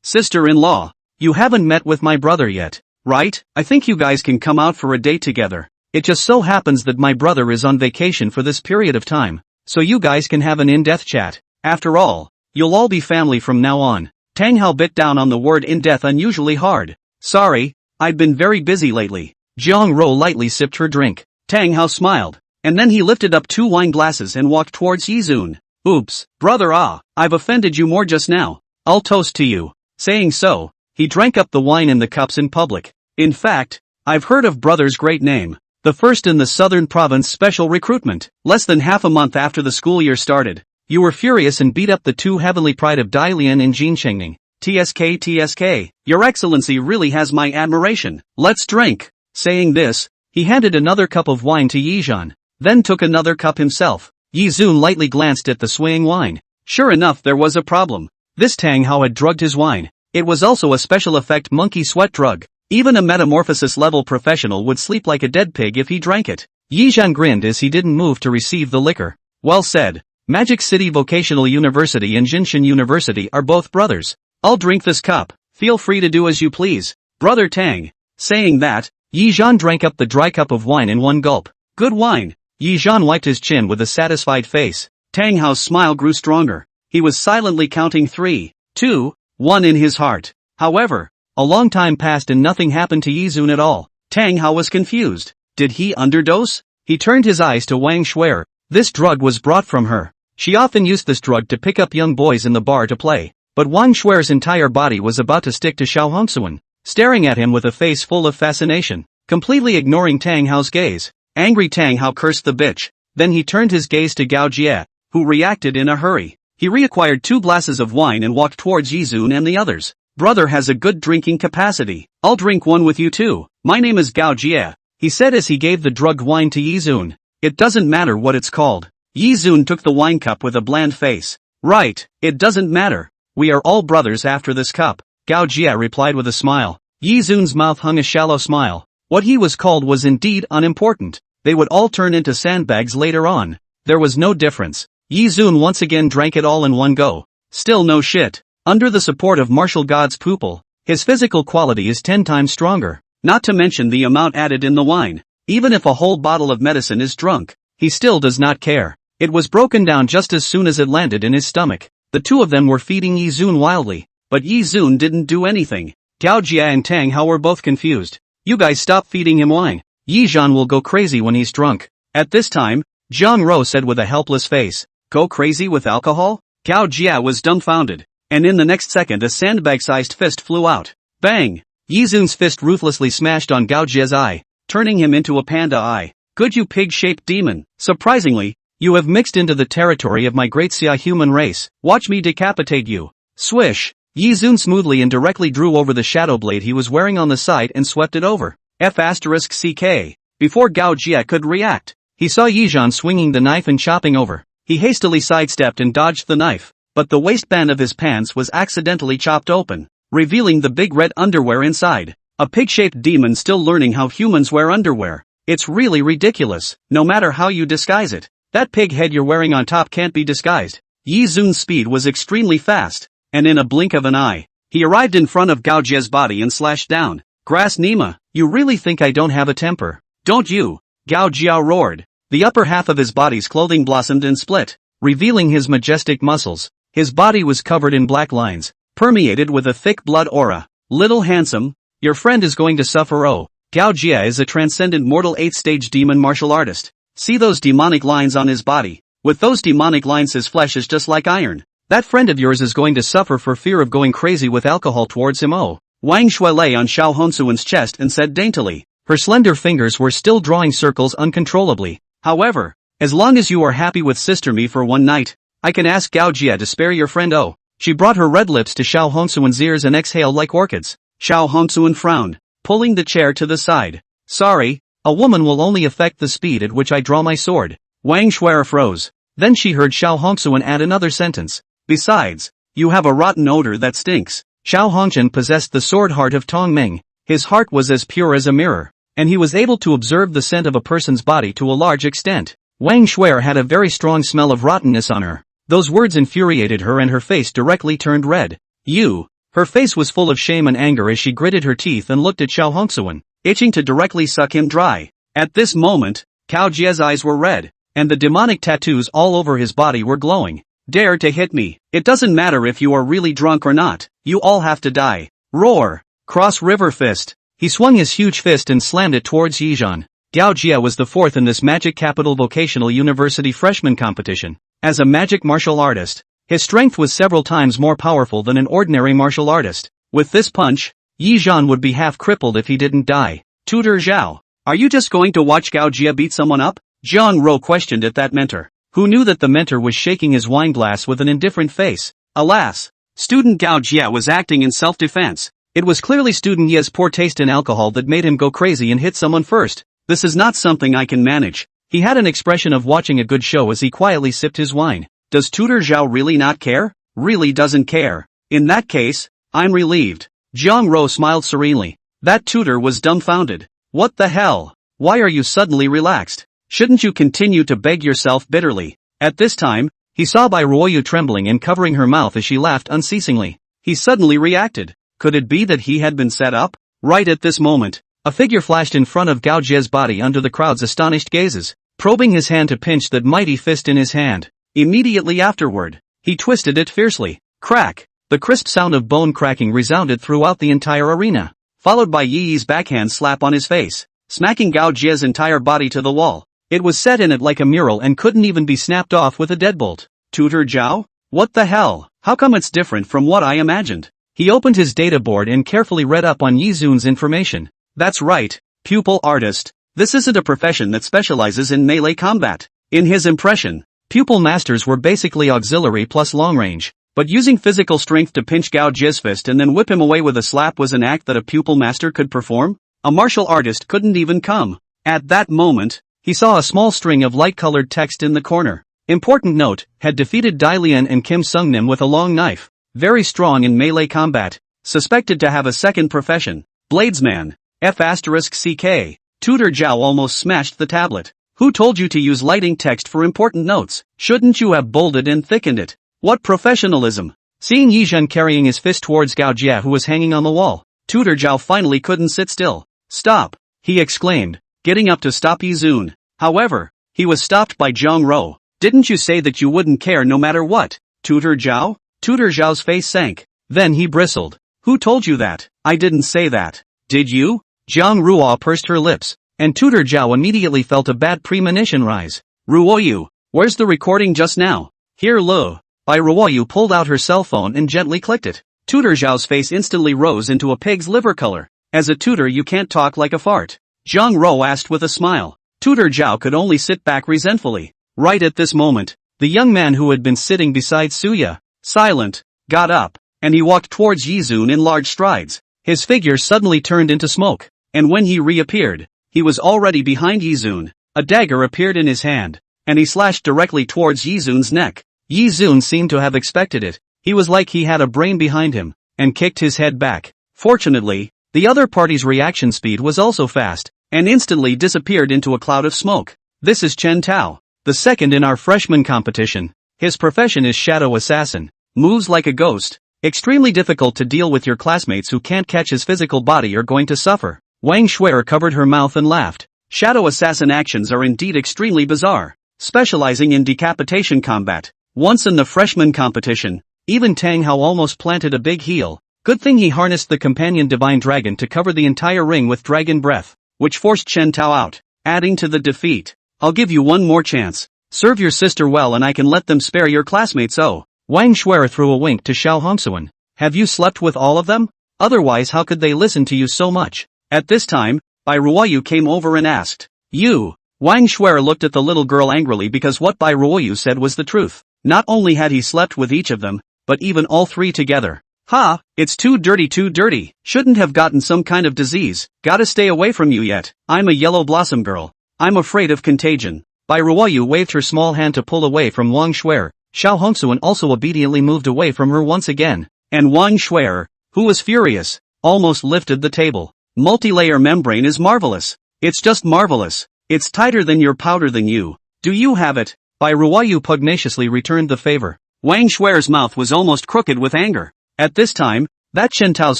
Sister-in-law, you haven't met with my brother yet, right? I think you guys can come out for a date together. It just so happens that my brother is on vacation for this period of time, so you guys can have an in-depth chat. After all, you'll all be family from now on. Tang Hao bit down on the word in-depth unusually hard. Sorry, I've been very busy lately. Jiang Ro lightly sipped her drink. Tang Hao smiled, and then he lifted up 2 wine glasses and walked towards Yizun. Oops, brother I've offended you more just now. I'll toast to you. Saying so, he drank up the wine in the cups in public. In fact, I've heard of brother's great name. The first in the southern province special recruitment. Less than half a month after the school year started, you were furious and beat up the 2 heavenly pride of Dailian and Jinchengning. TSK, your excellency really has my admiration. Let's drink. Saying this, he handed another cup of wine to Yizhan, then took another cup himself. Yizun lightly glanced at the swaying wine. Sure enough, there was a problem. This Tang Hao had drugged his wine. It was also a special effect monkey sweat drug. Even a metamorphosis level professional would sleep like a dead pig if he drank it. Yizhan grinned as he didn't move to receive the liquor. Well said. Magic City Vocational University and Jinshin University are both brothers. I'll drink this cup. Feel free to do as you please, Brother Tang. Saying that, Yizhan drank up the dry cup of wine in one gulp. Good wine. Yizhan wiped his chin with a satisfied face. Tang Hao's smile grew stronger. He was silently counting 3, 2, 1 in his heart. However, a long time passed and nothing happened to Yizun at all. Tang Hao was confused. Did he underdose? He turned his eyes to Wang Shuer. This drug was brought from her. She often used this drug to pick up young boys in the bar to play. But Wang Shuer's entire body was about to stick to Xiao Hongsuan, staring at him with a face full of fascination, completely ignoring Tang Hao's gaze. Angry Tang Hao cursed the bitch. Then he turned his gaze to Gao Jie, who reacted in a hurry. He reacquired 2 glasses of wine and walked towards Yizun and the others. Brother has a good drinking capacity. I'll drink one with you too. My name is Gao Jie, he said as he gave the drugged wine to Yizun. It doesn't matter what it's called. Yizun took the wine cup with a bland face. Right, it doesn't matter. We are all brothers after this cup, Gao Jie replied with a smile. Yizun's mouth hung a shallow smile. What he was called was indeed unimportant. They would all turn into sandbags later on. There was no difference. Yizun once again drank it all in one go. Still no shit. Under the support of martial god's pupil, his physical quality is 10 times stronger. Not to mention the amount added in the wine. Even if a whole bottle of medicine is drunk, he still does not care. It was broken down just as soon as it landed in his stomach. The 2 of them were feeding Yizun wildly, but Yizun didn't do anything. Gao Jie and Tang Hao were both confused. You guys stop feeding him wine. Yizhan will go crazy when he's drunk. At this time, Jiang Ro said with a helpless face. Go crazy with alcohol? Gao Jie was dumbfounded. And in the next second a sandbag-sized fist flew out. Bang! Yizun's fist ruthlessly smashed on Gao Jie's eye, turning him into a panda eye. Good you pig-shaped demon. Surprisingly, you have mixed into the territory of my great Xia human race. Watch me decapitate you. Swish! Yizun smoothly and directly drew over the shadow blade he was wearing on the side and swept it over. F***CK. Before Gao Jie could react, he saw Yizhan swinging the knife and chopping over. He hastily sidestepped and dodged the knife, but the waistband of his pants was accidentally chopped open, revealing the big red underwear inside. A pig-shaped demon still learning how humans wear underwear. It's really ridiculous, no matter how you disguise it. That pig head you're wearing on top can't be disguised. Yizun's speed was extremely fast, and in a blink of an eye, he arrived in front of Gao Jie's body and slashed down. Grass Nima, you really think I don't have a temper, don't you? Gao Jie roared. The upper half of his body's clothing blossomed and split, revealing his majestic muscles. His body was covered in black lines, permeated with a thick blood aura. Little handsome, your friend is going to suffer. Oh, Gao Jie is a transcendent mortal 8th-stage demon martial artist. See those demonic lines on his body? With those demonic lines his flesh is just like iron. That friend of yours is going to suffer for fear of going crazy with alcohol towards him. Oh. Wang Shui lay on Xiao Hongsuan's chest and said daintily. Her slender fingers were still drawing circles uncontrollably. However, as long as you are happy with Sister Me for one night, I can ask Gao Jie to spare your friend. Oh. She brought her red lips to Xiao Hongsuan's ears and exhaled like orchids. Xiao Hongsuan frowned, pulling the chair to the side. Sorry, a woman will only affect the speed at which I draw my sword. Wang Shui froze. Then she heard Xiao Hongsuan add another sentence. Besides, you have a rotten odor that stinks. Xiao Hongqian possessed the sword heart of Tong Ming. His heart was as pure as a mirror, and he was able to observe the scent of a person's body to a large extent. Wang Shuer had a very strong smell of rottenness on her. Those words infuriated her and her face directly turned red. You. Her face was full of shame and anger as she gritted her teeth and looked at Xiao Hongxian, itching to directly suck him dry. At this moment, Cao Jie's eyes were red, and the demonic tattoos all over his body were glowing. Dare to hit me. It doesn't matter if you are really drunk or not, you all have to die. Roar. Cross River Fist. He swung his huge fist and slammed it towards Yizhan. Gao Jia was the fourth in this Magic Capital Vocational University freshman competition. As a magic martial artist, his strength was several times more powerful than an ordinary martial artist. With this punch, Yizhan would be half crippled if he didn't die. Tutor Zhao, are you just going to watch Gao Jia beat someone up? Jiang Ro questioned at that mentor, who knew that the mentor was shaking his wine glass with an indifferent face. Alas, student Gao Jia was acting in self-defense. It was clearly student Ye's poor taste in alcohol that made him go crazy and hit someone first. This is not something I can manage. He had an expression of watching a good show as he quietly sipped his wine. Does Tutor Zhao really not care? Really doesn't care. In that case, I'm relieved. Jiang Ro smiled serenely. That tutor was dumbfounded. What the hell? Why are you suddenly relaxed? Shouldn't you continue to beg yourself bitterly? At this time, he saw Bai Ruoyu trembling and covering her mouth as she laughed unceasingly. He suddenly reacted. Could it be that he had been set up? Right at this moment, a figure flashed in front of Gao Jie's body under the crowd's astonished gazes, probing his hand to pinch that mighty fist in his hand. Immediately afterward, he twisted it fiercely. Crack! The crisp sound of bone cracking resounded throughout the entire arena, followed by Yi Yi's backhand slap on his face, smacking Gao Jie's entire body to the wall. It was set in it like a mural and couldn't even be snapped off with a deadbolt. Tutor Zhao? What the hell? How come it's different from what I imagined? He opened his data board and carefully read up on Yi Zun's information. That's right, pupil artist. This isn't a profession that specializes in melee combat. In his impression, pupil masters were basically auxiliary plus long range, but using physical strength to pinch Gao Jie's fist and then whip him away with a slap was an act that a pupil master could perform? A martial artist couldn't even come. At that moment, he saw a small string of light-colored text in the corner. Important note, had defeated Dai Lian and Kim Sungnim with a long knife. Very strong in melee combat. Suspected to have a second profession. Bladesman. F***CK. Tutor Zhao almost smashed the tablet. Who told you to use lighting text for important notes? Shouldn't you have bolded and thickened it? What professionalism! Seeing Yizhan carrying his fist towards Gao Jia who was hanging on the wall, Tutor Zhao finally couldn't sit still. Stop! He exclaimed, getting up to stop Yizun. However, he was stopped by Jiang Ro. Didn't you say that you wouldn't care no matter what? Tutor Zhao? Tutor Zhao's face sank. Then he bristled. Who told you that? I didn't say that. Did you? Jiang Ruo pursed her lips, and Tutor Zhao immediately felt a bad premonition rise. Ruoyu, where's the recording just now? Here Lu. Bai Ruoyu pulled out her cell phone and gently clicked it. Tutor Zhao's face instantly rose into a pig's liver color. As a tutor you can't talk like a fart. Jiang Ro asked with a smile. Tutor Zhao could only sit back resentfully. Right at this moment, the young man who had been sitting beside Suya, silent, got up, and he walked towards Yizun in large strides. His figure suddenly turned into smoke, and when he reappeared, he was already behind Yizun. A dagger appeared in his hand, and he slashed directly towards Yizun's neck. Yizun seemed to have expected it. He was like he had a brain behind him, and kicked his head back. Fortunately, the other party's reaction speed was also fast, and instantly disappeared into a cloud of smoke. This is Chen Tao, the second in our freshman competition. His profession is shadow assassin, moves like a ghost. Extremely difficult to deal with. Your classmates who can't catch his physical body are going to suffer. Wang Shuer covered her mouth and laughed. Shadow assassin actions are indeed extremely bizarre, specializing in decapitation combat. Once in the freshman competition, even Tang Hao almost planted a big heel. Good thing he harnessed the companion divine dragon to cover the entire ring with dragon breath, which forced Chen Tao out, adding to the defeat. I'll give you one more chance. Serve your sister well and I can let them spare your classmates. Oh. Wang Shuer threw a wink to Xiao Hongxian. Have you slept with all of them? Otherwise how could they listen to you so much? At this time, Bai Ruoyu came over and asked. You? Wang Shuer looked at the little girl angrily because what Bai Ruoyu said was the truth. Not only had he slept with each of them, but even all three together. Ha, it's too dirty. Shouldn't have gotten some kind of disease. Gotta stay away from you yet. I'm a yellow blossom girl. I'm afraid of contagion. Bai Ruoyu waved her small hand to pull away from Wang Shuer. Xiao Hongsuan also obediently moved away from her once again, and Wang Shuer, who was furious, almost lifted the table. Multi-layer membrane is marvelous. It's just marvelous. It's tighter than your powder than you. Do you have it? Bai Ruoyu pugnaciously returned the favor. Wang Shuer's mouth was almost crooked with anger. At this time, that Chen Tao's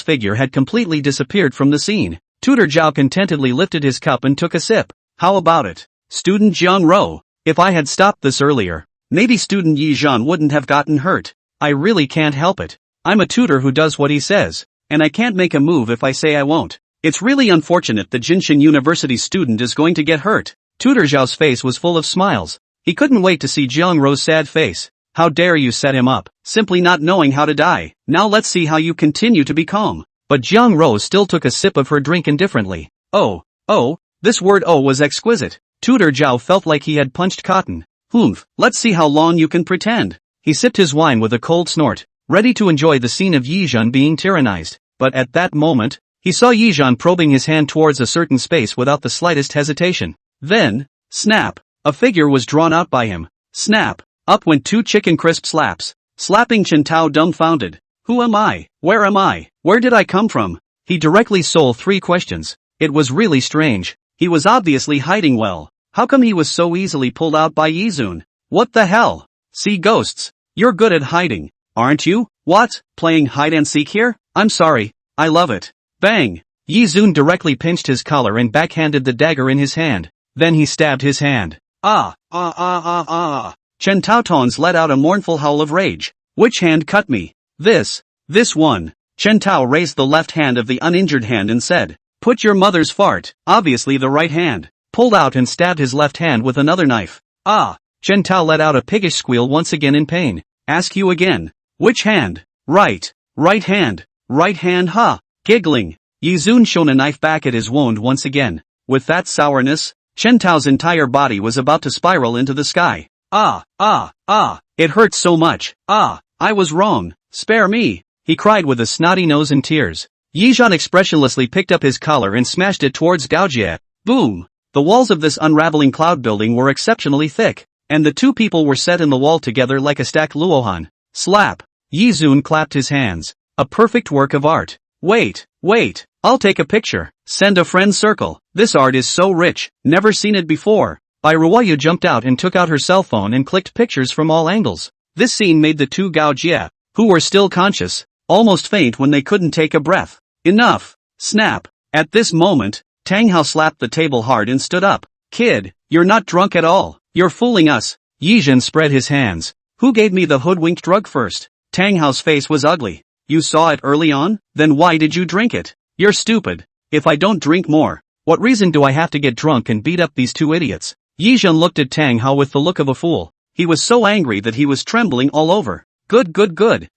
figure had completely disappeared from the scene. Tutor Zhao contentedly lifted his cup and took a sip. How about it, student Jiang Ro? If I had stopped this earlier, maybe student Yi Zhan wouldn't have gotten hurt. I really can't help it. I'm a tutor who does what he says, and I can't make a move if I say I won't. It's really unfortunate that Jinshin University's student is going to get hurt. Tutor Zhao's face was full of smiles. He couldn't wait to see Jiang Ro's sad face. How dare you set him up, simply not knowing how to die. Now let's see how you continue to be calm. But Jiang Ro still took a sip of her drink indifferently. Oh, this word oh was exquisite. Tutor Zhao felt like he had punched cotton. Let's see how long you can pretend. He sipped his wine with a cold snort, ready to enjoy the scene of Yi Zhan being tyrannized. But at that moment, he saw Yi Zhan probing his hand towards a certain space without the slightest hesitation. Then, snap, a figure was drawn out by him. Snap, up went 2 chicken crisp slaps, slapping Chen Tao dumbfounded. Who am I? Where am I? Where did I come from? He directly sold 3 questions. It was really strange. He was obviously hiding well. How come he was so easily pulled out by Yizun? What the hell? See ghosts. You're good at hiding, aren't you? What? Playing hide and seek here? I'm sorry. I love it. Bang! Yizun directly pinched his collar and backhanded the dagger in his hand. Then he stabbed his hand. Chen Taoton's let out a mournful howl of rage. Which hand cut me? This one. Chen Tao raised the left hand of the uninjured hand and said, put your mother's fart, obviously the right hand, pulled out and stabbed his left hand with another knife. Chen Tao let out a piggish squeal once again in pain. Ask you again. Which hand? Right hand, ha. Giggling, Yizun shone a knife back at his wound once again. With that sourness, Chen Tao's entire body was about to spiral into the sky. It hurt so much. I was wrong. Spare me, he cried with a snotty nose and tears. Yi Zhan expressionlessly picked up his collar and smashed it towards Gao Jie. Boom! The walls of this unraveling cloud building were exceptionally thick, and the 2 people were set in the wall together like a stacked luohan. Slap! Yizun clapped his hands. A perfect work of art. Wait, I'll take a picture. Send a friend circle. This art is so rich, never seen it before. Bai Ruoyu jumped out and took out her cell phone and clicked pictures from all angles. This scene made the 2 Gao Jie, who were still conscious, almost faint when they couldn't take a breath. Enough! Snap! At this moment, Tang Hao slapped the table hard and stood up. Kid, you're not drunk at all. You're fooling us. Yi Zhan spread his hands. Who gave me the hoodwinked drug first? Tang Hao's face was ugly. You saw it early on? Then why did you drink it? You're stupid. If I don't drink more, what reason do I have to get drunk and beat up these 2 idiots? Yi Zhan looked at Tang Hao with the look of a fool. He was so angry that he was trembling all over. Good.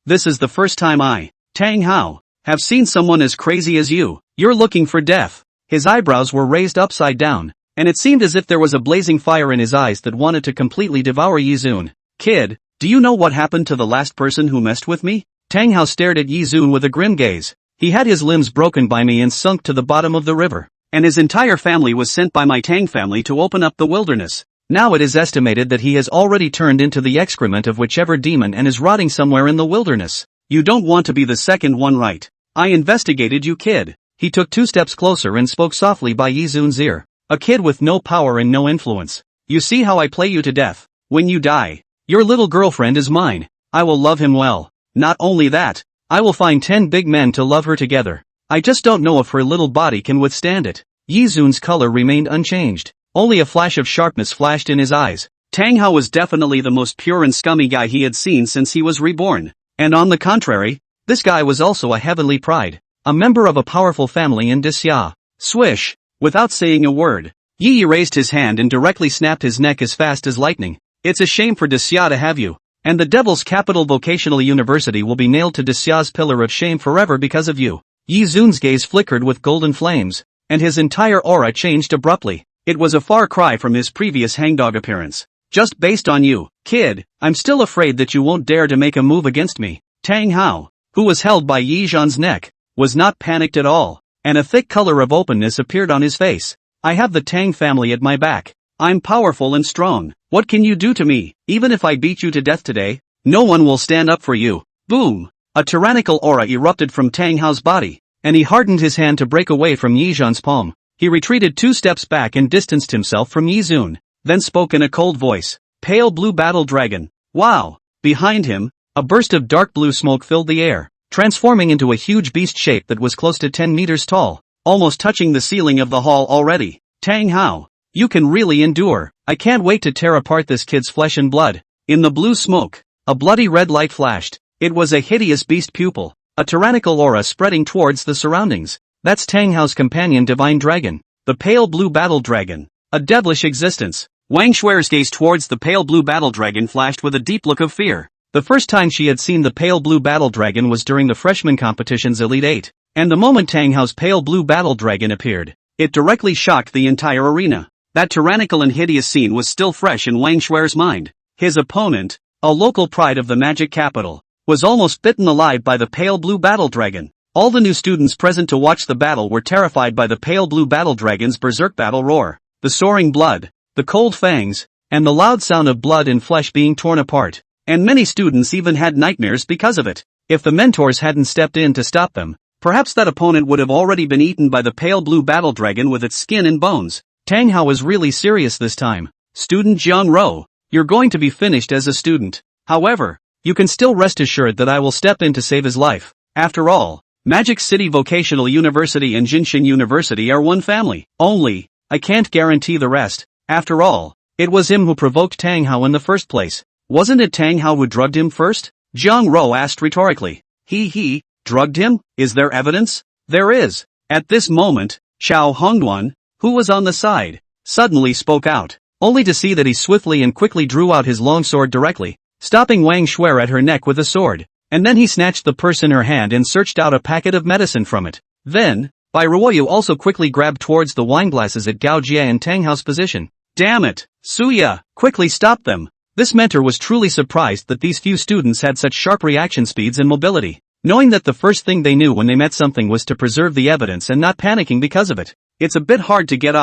This is the first time I, Tang Hao, have seen someone as crazy as you. You're looking for death. His eyebrows were raised upside down, and it seemed as if there was a blazing fire in his eyes that wanted to completely devour Yizun. Kid, do you know what happened to the last person who messed with me? Tang Hao stared at Yizun with a grim gaze. He had his limbs broken by me and sunk to the bottom of the river, and his entire family was sent by my Tang family to open up the wilderness. Now it is estimated that he has already turned into the excrement of whichever demon and is rotting somewhere in the wilderness. You don't want to be the second one, right? I investigated you, kid. He took 2 steps closer and spoke softly by Yizun's ear. A kid with no power and no influence. You see how I play you to death. When you die, your little girlfriend is mine. I will love him well. Not only that, I will find 10 big men to love her together. I just don't know if her little body can withstand it. Yizun's color remained unchanged. Only a flash of sharpness flashed in his eyes. Tang Hao was definitely the most pure and scummy guy he had seen since he was reborn. And on the contrary, this guy was also a heavenly pride. A member of a powerful family in Disya. Swish! Without saying a word, Yi raised his hand and directly snapped his neck as fast as lightning. It's a shame for Disya to have you. And the Devil's Capital Vocational University will be nailed to Disya's pillar of shame forever because of you. Yi Zun's gaze flickered with golden flames, and his entire aura changed abruptly. It was a far cry from his previous hangdog appearance. Just based on you, kid, I'm still afraid that you won't dare to make a move against me. Tang Hao, who was held by Yi Zhan's neck, was not panicked at all, and a thick color of openness appeared on his face. I have the Tang family at my back. I'm powerful and strong. What can you do to me? Even if I beat you to death today, No one will stand up for you. Boom! A tyrannical aura erupted from Tang Hao's body, and he hardened his hand to break away from Yi Zhan's palm. He retreated 2 steps back and distanced himself from Yi Zun, then spoke in a cold voice. Pale blue battle dragon. Wow! Behind him, a burst of dark blue smoke filled the air, transforming into a huge beast shape that was close to 10 meters tall, almost touching the ceiling of the hall already. Tang Hao, you can really endure. I can't wait to tear apart this kid's flesh and blood. In the blue smoke, a bloody red light flashed. It was a hideous beast pupil, a tyrannical aura spreading towards the surroundings. That's Tang Hao's companion divine dragon, the pale blue battle dragon, a devilish existence. Wang Shuer's gaze towards the pale blue battle dragon flashed with a deep look of fear. The first time she had seen the pale blue battle dragon was during the freshman competition's Elite 8, and the moment Tang Hao's pale blue battle dragon appeared, it directly shocked the entire arena. That tyrannical and hideous scene was still fresh in Wang Shuer's mind. His opponent, a local pride of the magic capital, was almost bitten alive by the pale blue battle dragon. All the new students present to watch the battle were terrified by the pale blue battle dragon's berserk battle roar, the soaring blood, the cold fangs, and the loud sound of blood and flesh being torn apart. And many students even had nightmares because of it. If the mentors hadn't stepped in to stop them, perhaps that opponent would have already been eaten by the pale blue battle dragon with its skin and bones. Tang Hao was really serious this time. Student Jiang Ro, you're going to be finished as a student. However, you can still rest assured that I will step in to save his life. After all, Magic City Vocational University and Jinshin University are one family. Only, I can't guarantee the rest. After all, it was him who provoked Tang Hao in the first place. Wasn't it Tang Hao who drugged him first? Jiang Ro asked rhetorically. He drugged him? Is there evidence? There is. At this moment, Xiao Hongduan, who was on the side, suddenly spoke out, only to see that he swiftly and quickly drew out his long sword directly, stopping Wang Shuer at her neck with a sword, and then he snatched the purse in her hand and searched out a packet of medicine from it. Then, Bai Ruoyu also quickly grabbed towards the wineglasses at Gao Jie and Tang Hao's position. Damn it! Suya, quickly stop them! This mentor was truly surprised that these few students had such sharp reaction speeds and mobility, knowing that the first thing they knew when they met something was to preserve the evidence and not panicking because of it. It's a bit hard to get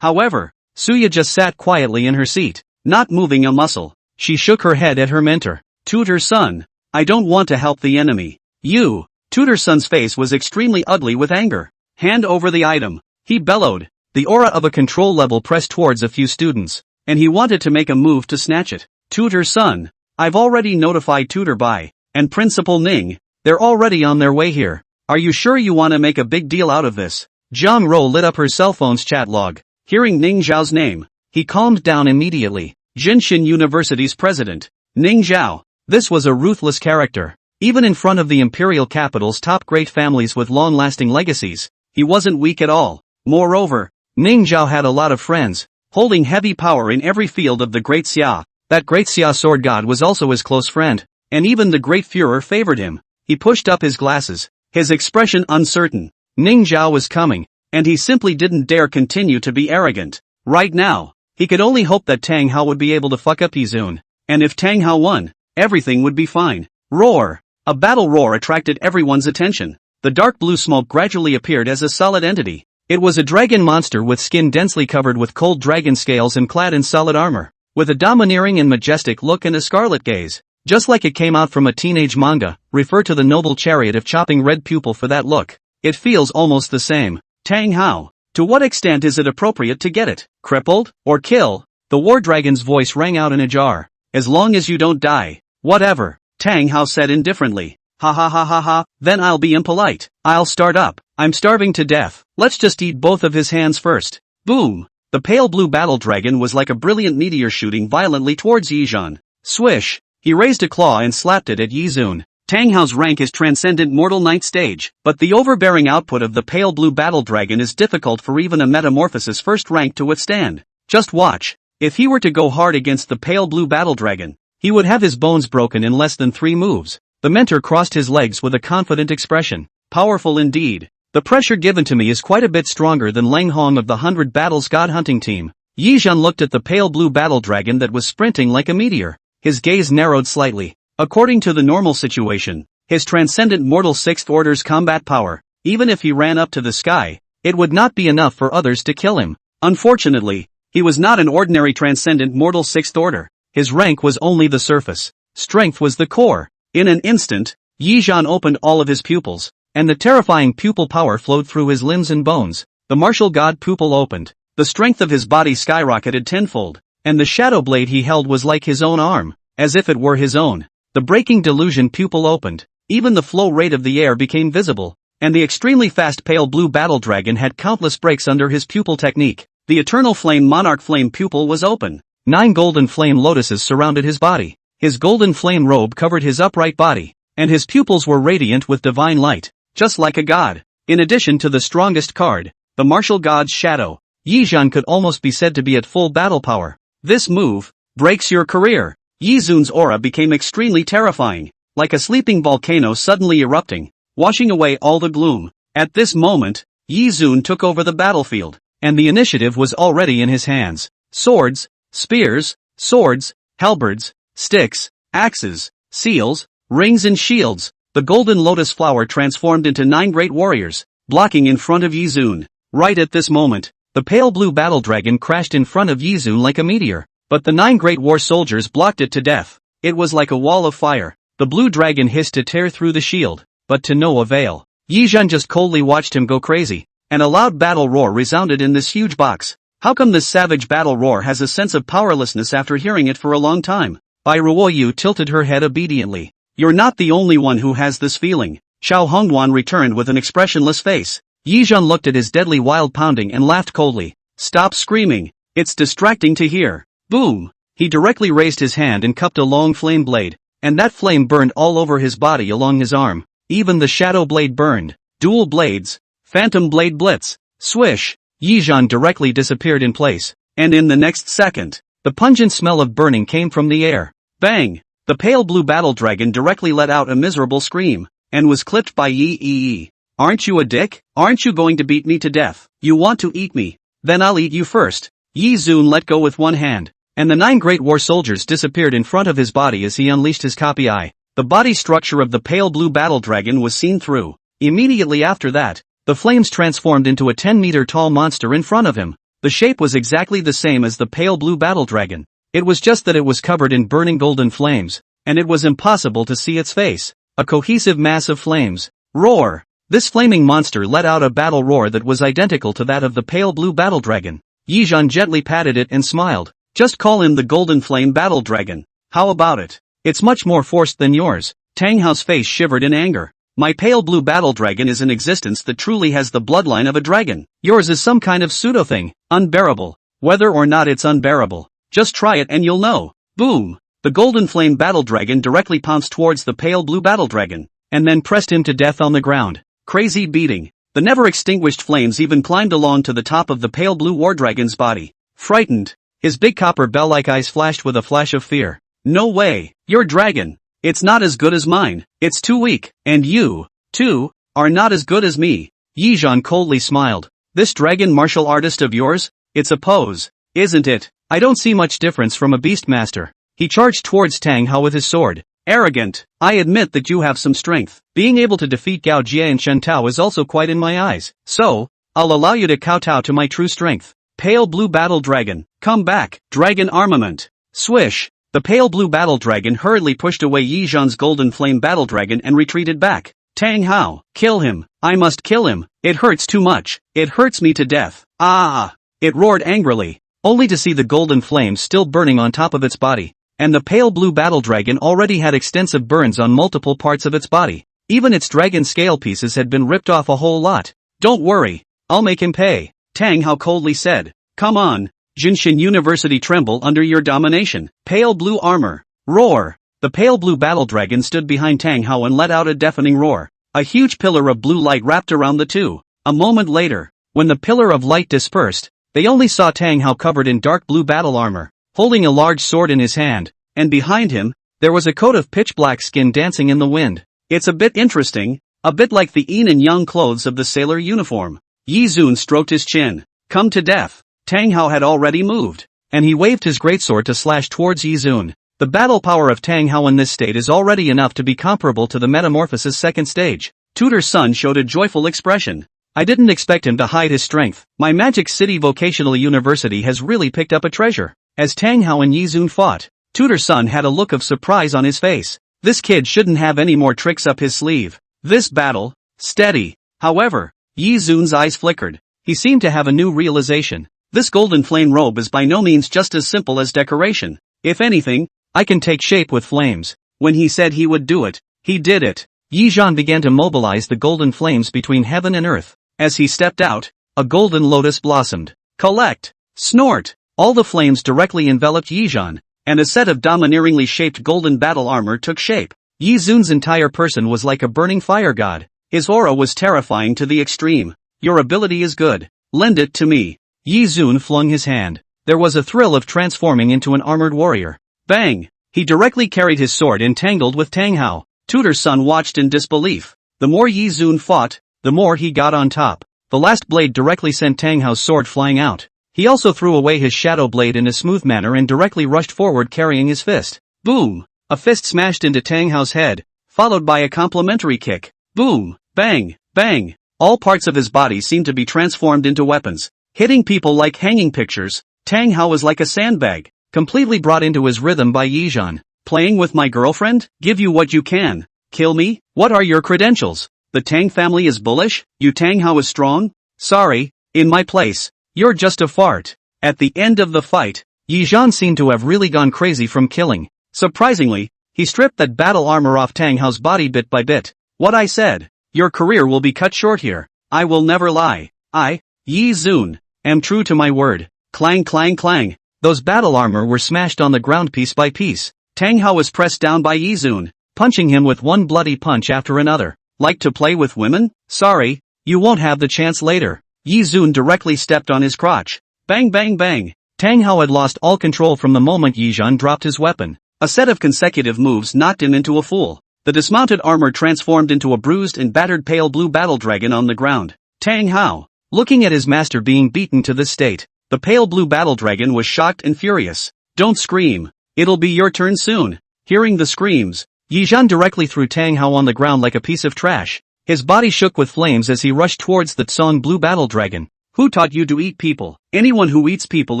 However, Suya just sat quietly in her seat, not moving a muscle. She shook her head at her mentor. Tutor son, I don't want to help the enemy. You, Tutor son's face was extremely ugly with anger. Hand over the item, he bellowed. The aura of a control level pressed towards a few students, and he wanted to make a move to snatch it. Tutor son, I've already notified Tutor Bai and Principal Ning. They're already on their way here. Are you sure you want to make a big deal out of this? Jiang Ro lit up her cell phone's chat log. Hearing Ning Zhao's name, he calmed down immediately. Jinshin University's president, Ning Zhao. This was a ruthless character. Even in front of the imperial capital's top great families with long-lasting legacies, he wasn't weak at all. Moreover, Ning Zhao had a lot of friends, holding heavy power in every field of the Great Xia. That Great Xia sword god was also his close friend, and even the Great Führer favored him. He pushed up his glasses, his expression uncertain. Ning Zhao was coming, and he simply didn't dare continue to be arrogant. Right now, he could only hope that Tang Hao would be able to fuck up Yizun, and if Tang Hao won, everything would be fine. Roar! A battle roar attracted everyone's attention. The dark blue smoke gradually appeared as a solid entity. It was a dragon monster with skin densely covered with cold dragon scales and clad in solid armor, with a domineering and majestic look and a scarlet gaze. Just like it came out from a teenage manga, refer to the noble chariot of chopping red pupil for that look. It feels almost the same. Tang Hao, to what extent is it appropriate to get it? Crippled? Or kill? The war dragon's voice rang out in a jar. As long as you don't die. Whatever, Tang Hao said indifferently. Ha ha ha ha ha, then I'll be impolite. I'll start up. I'm starving to death. Let's just eat both of his hands first. Boom! The pale blue battle dragon was like a brilliant meteor shooting violently towards Yizhan. Swish! He raised a claw and slapped it at Yizun. Tang Hao's rank is Transcendent Mortal Ninth Stage, but the overbearing output of the pale blue battle dragon is difficult for even a Metamorphosis first rank to withstand. Just watch. If he were to go hard against the pale blue battle dragon, he would have his bones broken in less than 3 moves. The mentor crossed his legs with a confident expression. Powerful indeed. The pressure given to me is quite a bit stronger than Lang Hong of the 100 Battles God Hunting Team. Yizhan looked at the pale blue battle dragon that was sprinting like a meteor. His gaze narrowed slightly. According to the normal situation, his Transcendent Mortal 6th Order's combat power, even if he ran up to the sky, it would not be enough for others to kill him. Unfortunately, he was not an ordinary Transcendent Mortal 6th Order. His rank was only the surface. Strength was the core. In an instant, Yizhan opened all of his pupils, and the terrifying pupil power flowed through his limbs and bones. The martial god pupil opened. The strength of his body skyrocketed tenfold, and the shadow blade he held was like his own arm, as if it were his own. The breaking delusion pupil opened. Even the flow rate of the air became visible, and the extremely fast pale blue battle dragon had countless breaks under his pupil technique. The eternal flame monarch flame pupil was open. 9 golden flame lotuses surrounded his body. His golden flame robe covered his upright body, and his pupils were radiant with divine light, just like a god. In addition to the strongest card, the martial god's shadow, Yizhan could almost be said to be at full battle power. This move breaks your career. Yizun's aura became extremely terrifying, like a sleeping volcano suddenly erupting, washing away all the gloom. At this moment, Yizun took over the battlefield, and the initiative was already in his hands. Swords, spears, swords, halberds, sticks, axes, seals, rings and shields. The golden lotus flower transformed into 9 great warriors, blocking in front of Yizun. Right at this moment, the pale blue battle dragon crashed in front of Yizun like a meteor, but the 9 great war soldiers blocked it to death. It was like a wall of fire. The blue dragon hissed to tear through the shield, but to no avail. Yizhan just coldly watched him go crazy, and a loud battle roar resounded in this huge box. How come this savage battle roar has a sense of powerlessness after hearing it for a long time? Bai Ruoyu tilted her head obediently. You're not the only one who has this feeling. Xiao Hongwan returned with an expressionless face. Yizhan looked at his deadly wild pounding and laughed coldly. Stop screaming. It's distracting to hear. Boom! He directly raised his hand and cupped a long flame blade, and that flame burned all over his body along his arm. Even the shadow blade burned. Dual blades. Phantom blade blitz. Swish! Yizhan directly disappeared in place, and in the next second, the pungent smell of burning came from the air. Bang! The pale blue battle dragon directly let out a miserable scream, and was clipped by Yi. Aren't you a dick? Aren't you going to beat me to death? You want to eat me? Then I'll eat you first. Yizun let go with one hand, and the 9 great war soldiers disappeared in front of his body as he unleashed his copy eye. The body structure of the pale blue battle dragon was seen through. Immediately after that, the flames transformed into a 10-meter tall monster in front of him. The shape was exactly the same as the pale blue battle dragon. It was just that it was covered in burning golden flames, and it was impossible to see its face. A cohesive mass of flames. Roar! This flaming monster let out a battle roar that was identical to that of the pale blue battle dragon. Yizhan gently patted it and smiled. Just call him the golden flame battle dragon. How about it? It's much more forced than yours. Tang Hao's face shivered in anger. My pale blue battle dragon is an existence that truly has the bloodline of a dragon. Yours is some kind of pseudo thing. Unbearable. Whether or not it's unbearable, just try it and you'll know. Boom! The golden flame battle dragon directly pounced towards the pale blue battle dragon, and then pressed him to death on the ground. Crazy beating. The never extinguished flames even climbed along to the top of the pale blue war dragon's body. Frightened, his big copper bell-like eyes flashed with a flash of fear. No way, your dragon. It's not as good as mine. It's too weak. And you, too, are not as good as me. Yizhan coldly smiled. This dragon martial artist of yours? It's a pose, isn't it? I don't see much difference from a beastmaster. He charged towards Tang Hao with his sword. Arrogant. I admit that you have some strength. Being able to defeat Gao Jie and Shen Tao is also quite in my eyes. So, I'll allow you to kowtow to my true strength. Pale blue battle dragon. Come back. Dragon armament. Swish. The pale blue battle dragon hurriedly pushed away Yizhan's golden flame battle dragon and retreated back. Tang Hao, kill him. I must kill him. It hurts too much. It hurts me to death. Ah! It roared angrily, only to see the golden flames still burning on top of its body, and the pale blue battle dragon already had extensive burns on multiple parts of its body. Even its dragon scale pieces had been ripped off a whole lot. Don't worry, I'll make him pay, Tang Hao coldly said. Come on. Jinshin University tremble under your domination. Pale blue armor. Roar. The pale blue battle dragon stood behind Tang Hao and let out a deafening roar. A huge pillar of blue light wrapped around the two. A moment later, when the pillar of light dispersed, they only saw Tang Hao covered in dark blue battle armor, holding a large sword in his hand, and behind him, there was a coat of pitch black skin dancing in the wind. It's a bit interesting, a bit like the yin and yang clothes of the sailor uniform. Yizun stroked his chin. Come to death. Tang Hao had already moved, and he waved his greatsword to slash towards Yizun. The battle power of Tang Hao in this state is already enough to be comparable to the metamorphosis second stage. Tutor's son showed a joyful expression. I didn't expect him to hide his strength. My Magic City Vocational University has really picked up a treasure. As Tang Hao and Yizun fought, Tutor's son had a look of surprise on his face. This kid shouldn't have any more tricks up his sleeve. This battle, steady. However, Yi Zun's eyes flickered. He seemed to have a new realization. This golden flame robe is by no means just as simple as decoration. If anything, I can take shape with flames. When he said he would do it, he did it. Yi Zhan began to mobilize the golden flames between heaven and earth. As he stepped out, a golden lotus blossomed. Collect! Snort! All the flames directly enveloped Yi Zhan, and a set of domineeringly shaped golden battle armor took shape. Yi Zun's entire person was like a burning fire god. His aura was terrifying to the extreme. Your ability is good. Lend it to me. Yi Zun flung his hand. There was a thrill of transforming into an armored warrior. Bang! He directly carried his sword entangled with Tang Hao. Tutor's son watched in disbelief. The more Yi Zun fought, the more he got on top. The last blade directly sent Tang Hao's sword flying out. He also threw away his shadow blade in a smooth manner and directly rushed forward carrying his fist. Boom! A fist smashed into Tang Hao's head, followed by a complementary kick. Boom! Bang! Bang! All parts of his body seemed to be transformed into weapons, hitting people like hanging pictures. Tang Hao was like a sandbag, completely brought into his rhythm by Yi Zhan. Playing with my girlfriend? Give you what you can. Kill me? What are your credentials? The Tang family is bullish? You Tang Hao is strong? Sorry, in my place, you're just a fart. At the end of the fight, Yi Zhan seemed to have really gone crazy from killing. Surprisingly, he stripped that battle armor off Tang Hao's body bit by bit. What I said, your career will be cut short here. I will never lie. I, Yi Zun, am true to my word. Clang clang clang. Those battle armor were smashed on the ground piece by piece. Tang Hao was pressed down by Yi Zun, punching him with one bloody punch after another. Like to play with women? Sorry, you won't have the chance later. Yi Zun directly stepped on his crotch. Bang bang bang. Tang Hao had lost all control from the moment Yi Zhan dropped his weapon. A set of consecutive moves knocked him into a fool. The dismounted armor transformed into a bruised and battered pale blue battle dragon on the ground. Tang Hao, looking at his master being beaten to this state, the pale blue battle dragon was shocked and furious. Don't scream. It'll be your turn soon. Hearing the screams, Yi Zhan directly threw Tang Hao on the ground like a piece of trash. His body shook with flames as he rushed towards the Tsong blue battle dragon. Who taught you to eat people? Anyone who eats people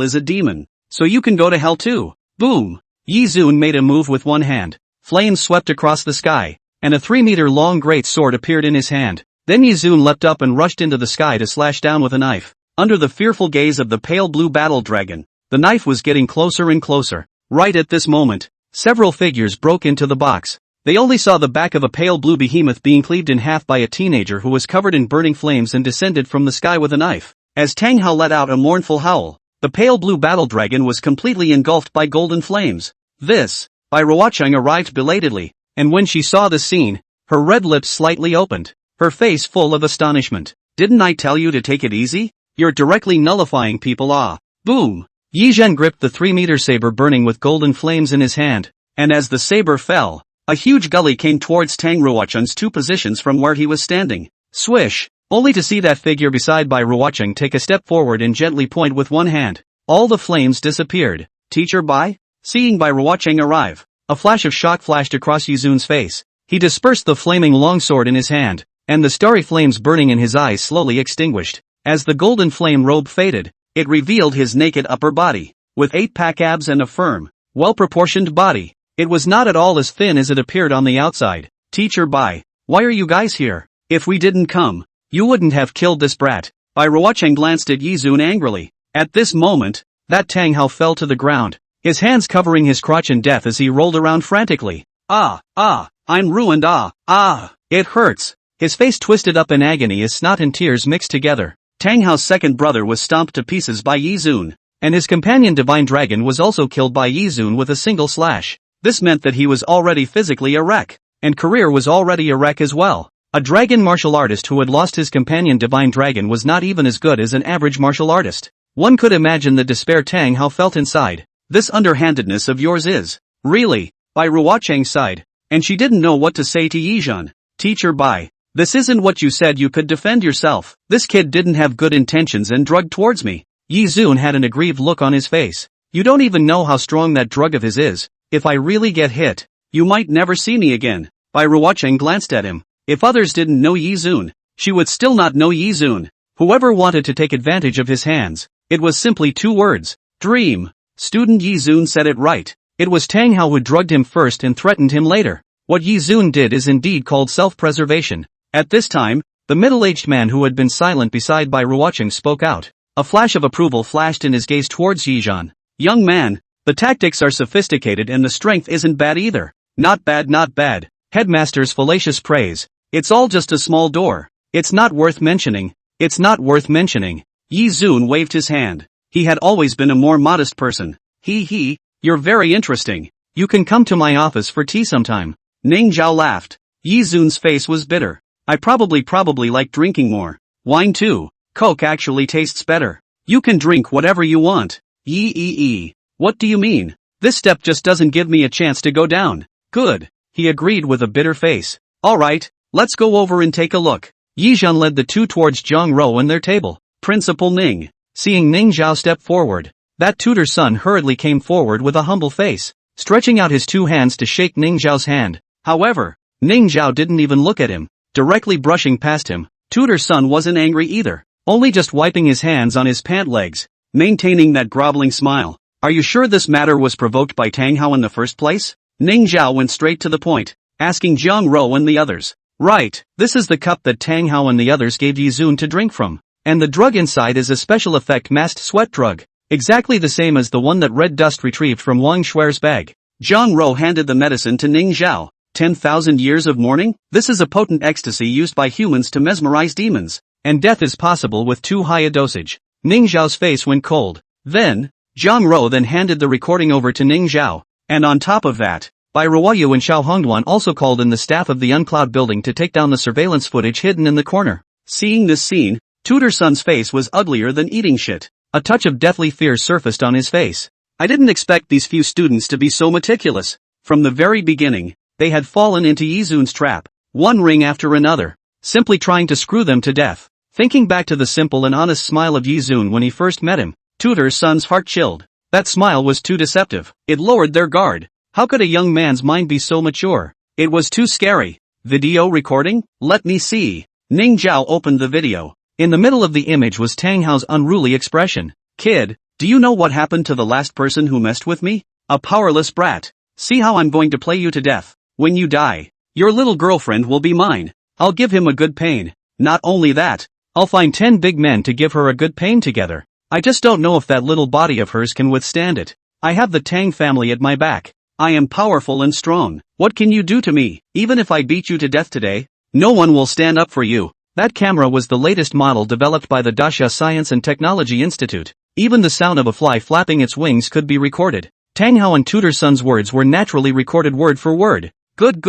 is a demon. So you can go to hell too. Boom! Yi Zun made a move with one hand. Flames swept across the sky, and a 3-meter-long great sword appeared in his hand. Then Yi Zun leapt up and rushed into the sky to slash down with a knife. Under the fearful gaze of the pale blue battle dragon, the knife was getting closer and closer. Right at this moment, several figures broke into the box. They only saw the back of a pale blue behemoth being cleaved in half by a teenager who was covered in burning flames and descended from the sky with a knife. As Tang Hao let out a mournful howl, the pale blue battle dragon was completely engulfed by golden flames. This, Bai Ruocheng arrived belatedly, and when she saw the scene, her red lips slightly opened, her face full of astonishment. Didn't I tell you to take it easy? You're directly nullifying people. Ah! Boom! Yi Zhen gripped the 3-meter saber burning with golden flames in his hand, and as the saber fell, a huge gully came towards Tang Ruocheng's 2 positions from where he was standing. Swish! Only to see that figure beside Bai Ruocheng take a step forward and gently point with one hand. All the flames disappeared. Teacher Bai? Seeing Bai Ruocheng arrive, a flash of shock flashed across Yi Zun's face. He dispersed the flaming longsword in his hand, and the starry flames burning in his eyes slowly extinguished. As the golden flame robe faded, it revealed his naked upper body, with 8-pack abs and a firm, well-proportioned body. It was not at all as thin as it appeared on the outside. Teacher Bai, why are you guys here? If we didn't come, you wouldn't have killed this brat. Bai Ruocheng glanced at Yi Zun angrily. At this moment, that Tang Hao fell to the ground, his hands covering his crotch in death as he rolled around frantically. I'm ruined. It hurts. His face twisted up in agony as snot and tears mixed together. Tang Hao's second brother was stomped to pieces by Yi Zun, and his companion Divine Dragon was also killed by Yi Zun with a single slash. This meant that he was already physically a wreck, and career was already a wreck as well. A dragon martial artist who had lost his companion Divine Dragon was not even as good as an average martial artist. One could imagine the despair Tang Hao felt inside. This underhandedness of yours is, really, Bai Ruocheng sighed, and she didn't know what to say to Yi Zhan. Teacher Bai, this isn't what you said you could defend yourself. This kid didn't have good intentions and drugged towards me. Yi Zun had an aggrieved look on his face. You don't even know how strong that drug of his is. If I really get hit, you might never see me again. Bai Ruocheng glanced at him. If others didn't know Yi Zun, she would still not know Yi Zun. Whoever wanted to take advantage of his hands, it was simply 2 words. Dream. Student Yi Zun said it right. It was Tang Hao who drugged him first and threatened him later. What Yi Zun did is indeed called self-preservation. At this time, the middle-aged man who had been silent beside by Ruocheng spoke out. A flash of approval flashed in his gaze towards Yi Zhan. Young man, the tactics are sophisticated and the strength isn't bad either. Not bad, not bad. Headmaster's fallacious praise. It's all just a small door. It's not worth mentioning. It's not worth mentioning. Yi Zun waved his hand. He had always been a more modest person. You're very interesting. You can come to my office for tea sometime. Ning Zhao laughed. Yi Zun's face was bitter. I probably like drinking more. Wine too. Coke actually tastes better. You can drink whatever you want. What do you mean? This step just doesn't give me a chance to go down. Good. He agreed with a bitter face. Alright, let's go over and take a look. Yi Zhan led the two towards Zhang Rou and their table. Principal Ning. Seeing Ning Zhao step forward, that tutor's son hurriedly came forward with a humble face, stretching out his two hands to shake Ning Zhao's hand. However, Ning Zhao didn't even look at him, directly brushing past him. Tutor's son wasn't angry either, only just wiping his hands on his pant legs, maintaining that groveling smile. Are you sure this matter was provoked by Tang Hao in the first place? Ning Zhao went straight to the point, asking Zhang Rou and the others. Right, this is the cup that Tang Hao and the others gave Yi Zun to drink from. And the drug inside is a special effect masked sweat drug, exactly the same as the one that Red Dust retrieved from Wang Shuer's bag. Zhang Rou handed the medicine to Ning Zhao. 10,000 years of mourning? This is a potent ecstasy used by humans to mesmerize demons, and death is possible with too high a dosage. Ning Zhao's face went cold. Then, Zhang Rou then handed the recording over to Ning Zhao, and on top of that, Bai Ruoyu and Xiao Hongduan also called in the staff of the Uncloud building to take down the surveillance footage hidden in the corner. Seeing this scene, Tutor Sun's face was uglier than eating shit. A touch of deathly fear surfaced on his face. I didn't expect these few students to be so meticulous. From the very beginning, they had fallen into Yi Zun's trap, one ring after another, simply trying to screw them to death. Thinking back to the simple and honest smile of Yi Zun when he first met him, Tutor Sun's heart chilled. That smile was too deceptive. It lowered their guard. How could a young man's mind be so mature? It was too scary. Video recording? Let me see. Ning Zhao opened the video. In the middle of the image was Tang Hao's unruly expression. Kid, do you know what happened to the last person who messed with me? A powerless brat. See how I'm going to play you to death. When you die, your little girlfriend will be mine. I'll give him a good pain. Not only that, I'll find 10 big men to give her a good pain together. I just don't know if that little body of hers can withstand it. I have the Tang family at my back. I am powerful and strong. What can you do to me? Even if I beat you to death today, no one will stand up for you. That camera was the latest model developed by the Dasha Science and Technology Institute. Even the sound of a fly flapping its wings could be recorded. Tang Hao and Tutor Sun's words were naturally recorded word for word. Good.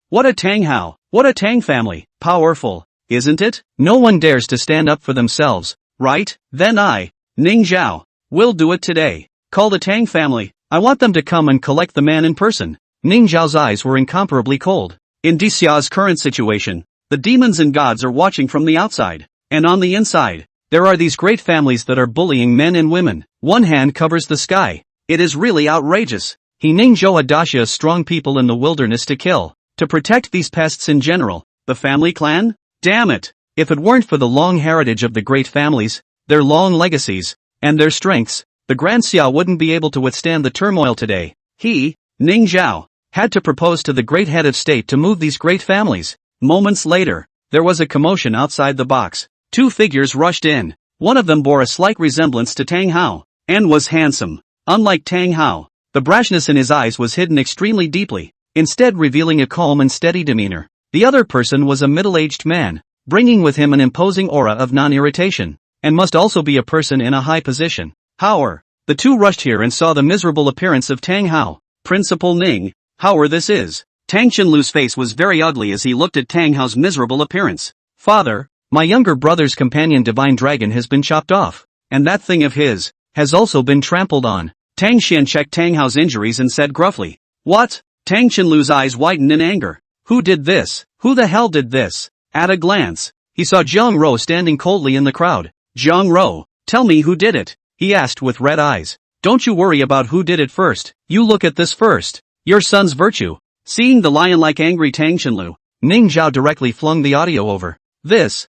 What a Tang Hao. What a Tang family. Powerful, isn't it? No one dares to stand up for themselves, right? Then I, Ning Zhao, will do it today. Call the Tang family. I want them to come and collect the man in person. Ning Zhao's eyes were incomparably cold. In Dixia's current situation, the demons and gods are watching from the outside. And on the inside, there are these great families that are bullying men and women. One hand covers the sky. It is really outrageous. He Ning Zhou Adasha strong people in the wilderness to kill. To protect these pests in general. The family clan? Damn it. If it weren't for the long heritage of the great families, their long legacies, and their strengths, the Grand Xia wouldn't be able to withstand the turmoil today. He, Ning Zhao, had to propose to the great head of state to move these great families. Moments later, there was a commotion outside the box. Two figures rushed in. One of them bore a slight resemblance to Tang Hao, and was handsome. Unlike Tang Hao, the brashness in his eyes was hidden extremely deeply, instead revealing a calm and steady demeanor. The other person was a middle-aged man, bringing with him an imposing aura of non-irritation, and must also be a person in a high position. However, the two rushed here and saw the miserable appearance of Tang Hao. Principal Ning, however this is. Tang Chenlu's face was very ugly as he looked at Tang Hao's miserable appearance. Father, my younger brother's companion Divine Dragon has been chopped off, and that thing of his has also been trampled on. Tang Xian checked Tang Hao's injuries and said gruffly. What? Tang Chenlu's eyes widened in anger. Who did this? Who the hell did this? At a glance, he saw Zhang Rou standing coldly in the crowd. Zhang Rou, tell me who did it, he asked with red eyes. Don't you worry about who did it first, you look at this first. Your son's virtue. Seeing the lion-like angry Tang Chenlu, Ning Zhao directly flung the audio over. This.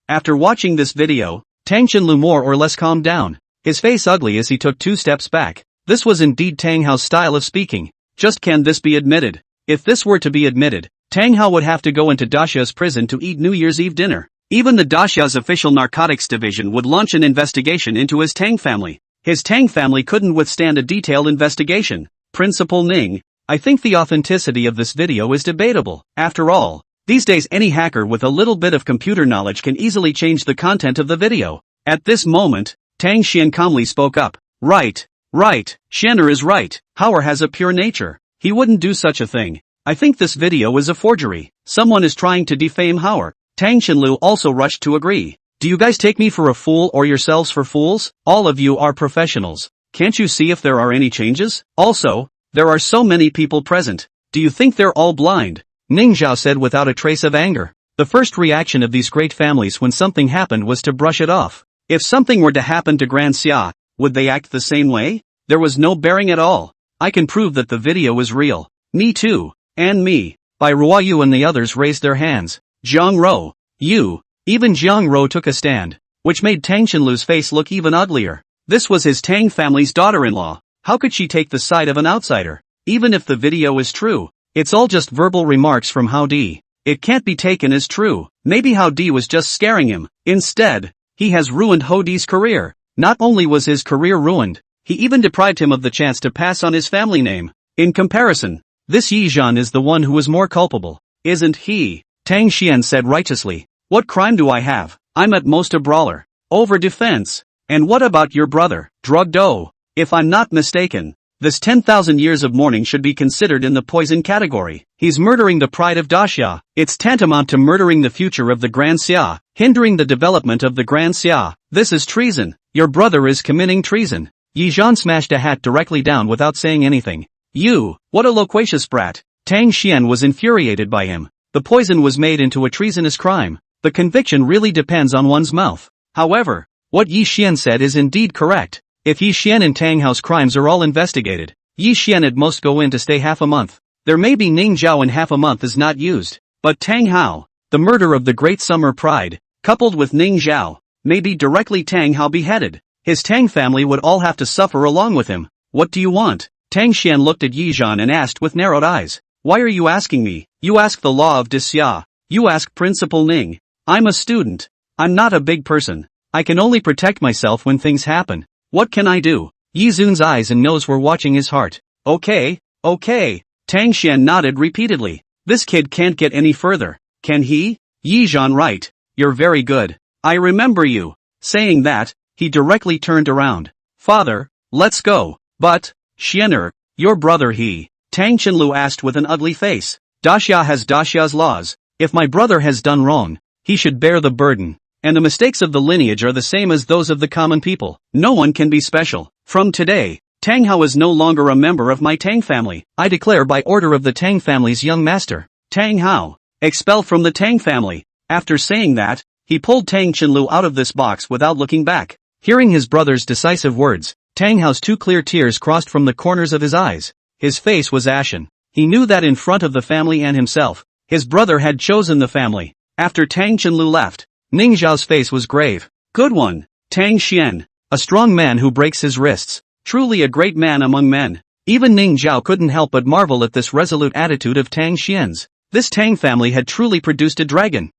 After watching this video, Tang Chenlu more or less calmed down, his face ugly as he took 2 steps back. This was indeed Tang Hao's style of speaking. Just can this be admitted? If this were to be admitted, Tang Hao would have to go into Daxia's prison to eat New Year's Eve dinner. Even the Daxia's official narcotics division would launch an investigation into his Tang family. His Tang family couldn't withstand a detailed investigation. Principal Ning, I think the authenticity of this video is debatable. After all, these days any hacker with a little bit of computer knowledge can easily change the content of the video. At this moment, Tang Xian calmly spoke up. Right. Xianer is right. Hauer has a pure nature. He wouldn't do such a thing. I think this video is a forgery. Someone is trying to defame Hauer. Tang Xinlu also rushed to agree. Do you guys take me for a fool or yourselves for fools? All of you are professionals. Can't you see if there are any changes? Also, there are so many people present. Do you think they're all blind? Ning Zhao said without a trace of anger. The first reaction of these great families when something happened was to brush it off. If something were to happen to Grand Xia, would they act the same way? There was no bearing at all. I can prove that the video is real. Me too. And me. Bai Ruoyu and the others raised their hands. Jiang Ro. You. Even Jiang Ro took a stand. Which made Tang Xinlu's face look even uglier. This was his Tang family's daughter-in-law. How could she take the side of an outsider? Even if the video is true, it's all just verbal remarks from Hao Di. It can't be taken as true. Maybe Hao Di was just scaring him. Instead, he has ruined Hao Di's career. Not only was his career ruined, he even deprived him of the chance to pass on his family name. In comparison, this Yi Zhan is the one who is more culpable. Isn't he? Tang Xian said righteously. What crime do I have? I'm at most a brawler. Over defense. And what about your brother, drugged O? If I'm not mistaken, this 10,000 years of mourning should be considered in the poison category. He's murdering the pride of Daxia. It's tantamount to murdering the future of the Grand Xia, hindering the development of the Grand Xia. This is treason. Your brother is committing treason. Yi Zhan smashed a hat directly down without saying anything. You, what a loquacious brat. Tang Xian was infuriated by him. The poison was made into a treasonous crime. The conviction really depends on one's mouth. However, what Yi Xian said is indeed correct. If Yi Xian and Tang Hao's crimes are all investigated, Yi Xian at most go in to stay half a month. There may be Ning Zhao and half a month is not used. But Tang Hao, the murder of the great summer pride, coupled with Ning Zhao, may be directly Tang Hao beheaded. His Tang family would all have to suffer along with him. What do you want? Tang Xian looked at Yi Zhan and asked with narrowed eyes. Why are you asking me? You ask the law of Dixia. You ask Principal Ning. I'm a student. I'm not a big person. I can only protect myself when things happen. What can I do? Yi Zun's eyes and nose were watching his heart. Okay. Tang Xian nodded repeatedly. This kid can't get any further. Can he? Yi Zhan right. You're very good. I remember you. Saying that, he directly turned around. Father, let's go. But, Xianer, your brother he. Tang Qinlu asked with an ugly face. Daxia has Daxia's laws. If my brother has done wrong, he should bear the burden. And the mistakes of the lineage are the same as those of the common people. No one can be special. From today, Tang Hao is no longer a member of my Tang family. I declare by order of the Tang family's young master, Tang Hao, expelled from the Tang family. After saying that, he pulled Tang Qinlu out of this box without looking back. Hearing his brother's decisive words, Tang Hao's two clear tears crossed from the corners of his eyes. His face was ashen. He knew that in front of the family and himself, his brother had chosen the family. After Tang Qinlu left, Ning Zhao's face was grave. Good one, Tang Xian. A strong man who breaks his wrists. Truly a great man among men. Even Ning Zhao couldn't help but marvel at this resolute attitude of Tang Xian's. This Tang family had truly produced a dragon.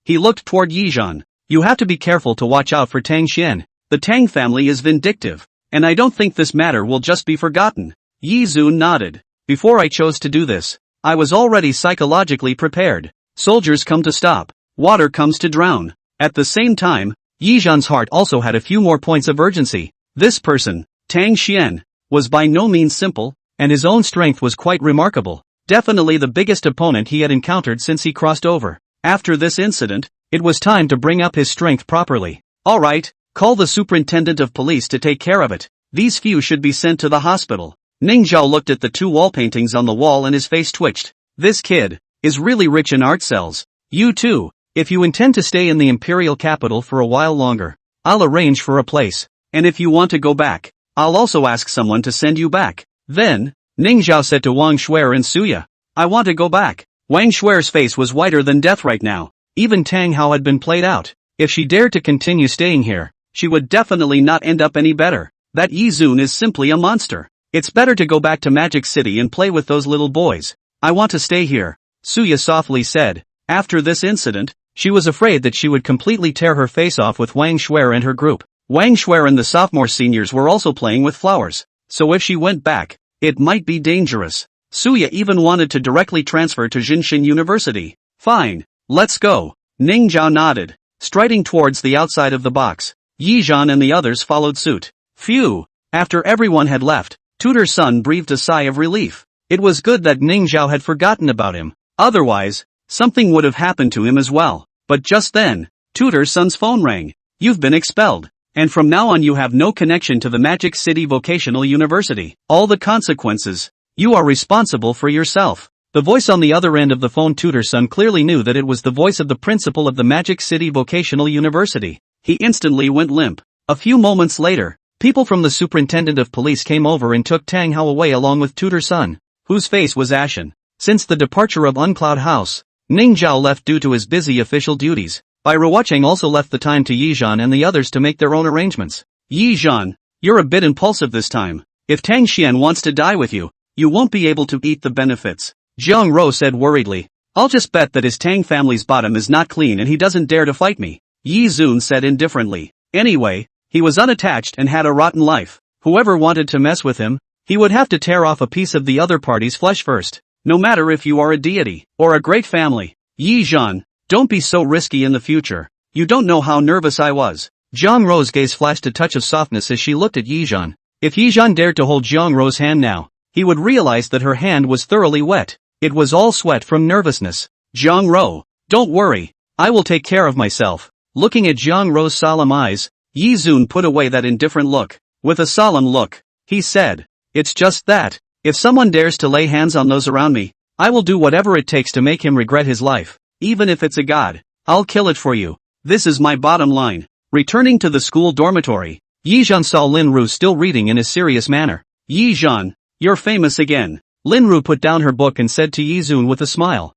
He looked toward Yi Zhan. You have to be careful to watch out for Tang Xian. The Tang family is vindictive. And I don't think this matter will just be forgotten. Yi Zun nodded. Before I chose to do this, I was already psychologically prepared. Soldiers come to stop. Water comes to drown. At the same time, Yi Zhan's heart also had a few more points of urgency. This person, Tang Xian, was by no means simple, and his own strength was quite remarkable. Definitely the biggest opponent he had encountered since he crossed over. After this incident, it was time to bring up his strength properly. Alright, call the superintendent of police to take care of it. These few should be sent to the hospital. Ning Zhao looked at the two wall paintings on the wall and his face twitched. This kid is really rich in art cells. You too, if you intend to stay in the imperial capital for a while longer, I'll arrange for a place. And if you want to go back, I'll also ask someone to send you back. Then, Ning Zhao said to Wang Shuer and Suya, I want to go back. Wang Shuer's face was whiter than death right now. Even Tang Hao had been played out. If she dared to continue staying here, she would definitely not end up any better. That Yizun is simply a monster. It's better to go back to Magic City and play with those little boys. I want to stay here, Suya softly said. After this incident, she was afraid that she would completely tear her face off with Wang Shuer and her group. Wang Shuer and the sophomore seniors were also playing with flowers, so if she went back, it might be dangerous. Suya even wanted to directly transfer to Jinshin University. Fine, let's go. Ning Zhao nodded, striding towards the outside of the box. Yi Zhan and the others followed suit. Phew! After everyone had left, Tutor Sun breathed a sigh of relief. It was good that Ning Zhao had forgotten about him. Otherwise, something would have happened to him as well. But just then, Tutor Sun's phone rang. You've been expelled. And from now on you have no connection to the Magic City Vocational University. All the consequences. You are responsible for yourself. The voice on the other end of the phone. Tutor Sun clearly knew that it was the voice of the principal of the Magic City Vocational University. He instantly went limp. A few moments later, people from the superintendent of police came over and took Tang Hao away along with Tutor Sun, whose face was ashen. Since the departure of Uncloud House, Ning Zhao left due to his busy official duties. Bai Ruocheng also left the time to Yi Zhan and the others to make their own arrangements. Yi Zhan, you're a bit impulsive this time. If Tang Xian wants to die with you, you won't be able to eat the benefits. Jiang Ro said worriedly. I'll just bet that his Tang family's bottom is not clean and he doesn't dare to fight me. Yi Zun said indifferently. Anyway, he was unattached and had a rotten life. Whoever wanted to mess with him, he would have to tear off a piece of the other party's flesh first. No matter if you are a deity or a great family. Yi Zhan, don't be so risky in the future. You don't know how nervous I was. Jiang Ro's gaze flashed a touch of softness as she looked at Yi Zhan. If Yi Zhan dared to hold Jiang Ro's hand now, he would realize that her hand was thoroughly wet. It was all sweat from nervousness. Jiang Ro, don't worry. I will take care of myself. Looking at Jiang Ro's solemn eyes, Yi Zun put away that indifferent look. With a solemn look, he said, it's just that, if someone dares to lay hands on those around me, I will do whatever it takes to make him regret his life. Even if it's a god, I'll kill it for you. This is my bottom line. Returning to the school dormitory, Yi Zhan saw Lin Ru still reading in a serious manner. Yi Zhan, you're famous again. Lin Ru put down her book and said to Yi Zun with a smile.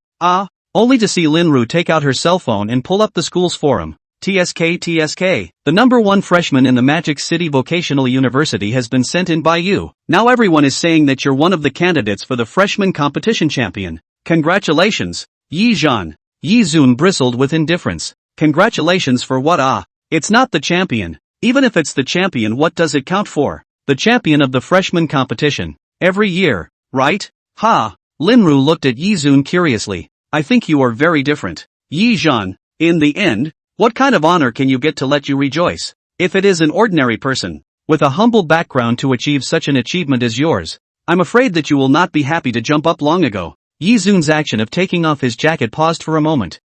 Only to see Lin Ru take out her cell phone and pull up the school's forum. TSK. The number 1 freshman in the Magic City Vocational University has been sent in by you. Now everyone is saying that you're one of the candidates for the freshman competition champion. Congratulations, Yi Zhan. Yi Zun bristled with indifference. Congratulations for what? It's not the champion. Even if it's the champion, what does it count for? The champion of the freshman competition. Every year, right? Lin Ru looked at Yi Zun curiously. I think you are very different. Yi Zhan, in the end, what kind of honor can you get to let you rejoice? If it is an ordinary person, with a humble background to achieve such an achievement as yours, I'm afraid that you will not be happy to jump up long ago. Yi Zun's action of taking off his jacket paused for a moment.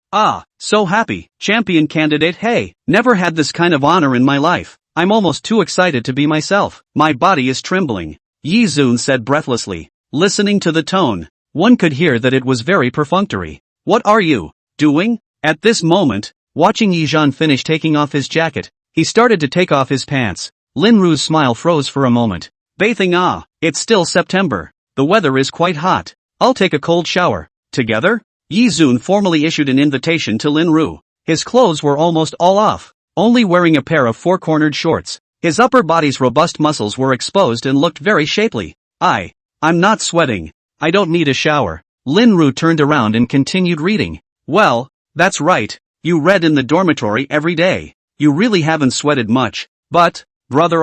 So happy, champion candidate. Hey, never had this kind of honor in my life. I'm almost too excited to be myself. My body is trembling. Yi Zun said breathlessly. Listening to the tone, one could hear that it was very perfunctory. What are you doing? At this moment, watching Yi Zhan finish taking off his jacket, he started to take off his pants. Lin Ru's smile froze for a moment. Bathing? It's still September. The weather is quite hot. I'll take a cold shower. Together? Yi Zun formally issued an invitation to Lin Ru. His clothes were almost all off, only wearing a pair of four-cornered shorts. His upper body's robust muscles were exposed and looked very shapely. I'm not sweating. I don't need a shower. Lin Ru turned around and continued reading. Well, that's right. You read in the dormitory every day. You really haven't sweated much. But, brother,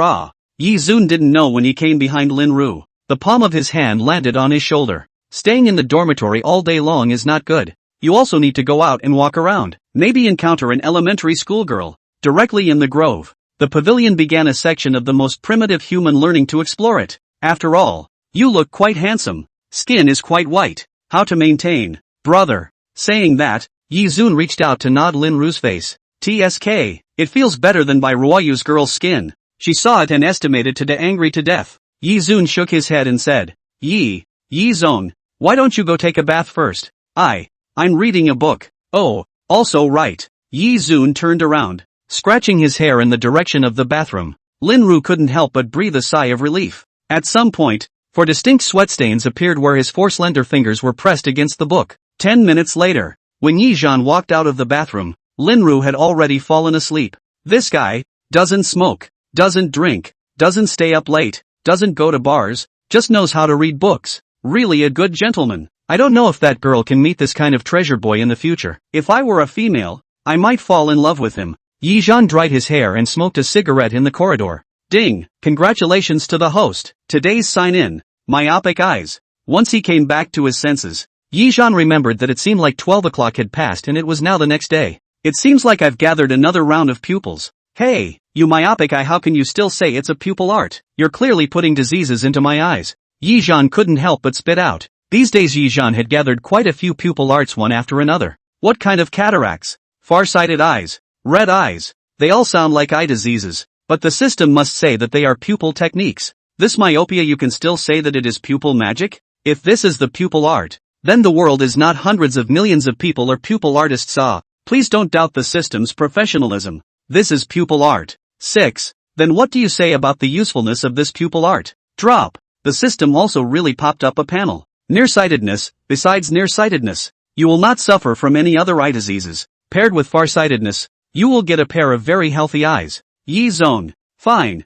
Yi Zun didn't know when he came behind Lin Ru. The palm of his hand landed on his shoulder. Staying in the dormitory all day long is not good. You also need to go out and walk around. Maybe encounter an elementary school girl. Directly in the grove, the pavilion began a section of the most primitive human learning to explore it. After all, you look quite handsome. Skin is quite white. How to maintain, brother? Saying that, Yi Zun reached out to nod Lin Ru's face. TSK, it feels better than by Ruoyu's girl's skin. She saw it and estimated to de angry to death. Yi Zun shook his head and said, Yi Zong, why don't you go take a bath first? I'm reading a book. Oh, also right. Yi Zun turned around, scratching his hair in the direction of the bathroom. Lin Ru couldn't help but breathe a sigh of relief. At some point, four distinct sweat stains appeared where his four slender fingers were pressed against the book. 10 minutes later, when Yi Zhan walked out of the bathroom, Lin Ru had already fallen asleep. This guy doesn't smoke, doesn't drink, doesn't stay up late, doesn't go to bars, just knows how to read books. Really a good gentleman. I don't know if that girl can meet this kind of treasure boy in the future. If I were a female, I might fall in love with him. Yi Zhan dried his hair and smoked a cigarette in the corridor. Ding! Congratulations to the host. Today's sign-in. Myopic eyes. Once he came back to his senses, Yi Zhan remembered that it seemed like 12 o'clock had passed and it was now the next day. It seems like I've gathered another round of pupils. Hey, you myopic eye, how can you still say it's a pupil art? You're clearly putting diseases into my eyes. Yi Zhan couldn't help but spit out. These days Yi Zhan had gathered quite a few pupil arts one after another. What kind of cataracts? Far-sighted eyes? Red eyes? They all sound like eye diseases. But the system must say that they are pupil techniques. This myopia, you can still say that it is pupil magic? If this is the pupil art, then the world is not hundreds of millions of people are pupil artists. Please don't doubt the system's professionalism. This is pupil art. 6. Then what do you say about the usefulness of this pupil art? Drop. The system also really popped up a panel. Nearsightedness. Besides nearsightedness, you will not suffer from any other eye diseases. Paired with farsightedness, you will get a pair of very healthy eyes. Yi Zone. Fine.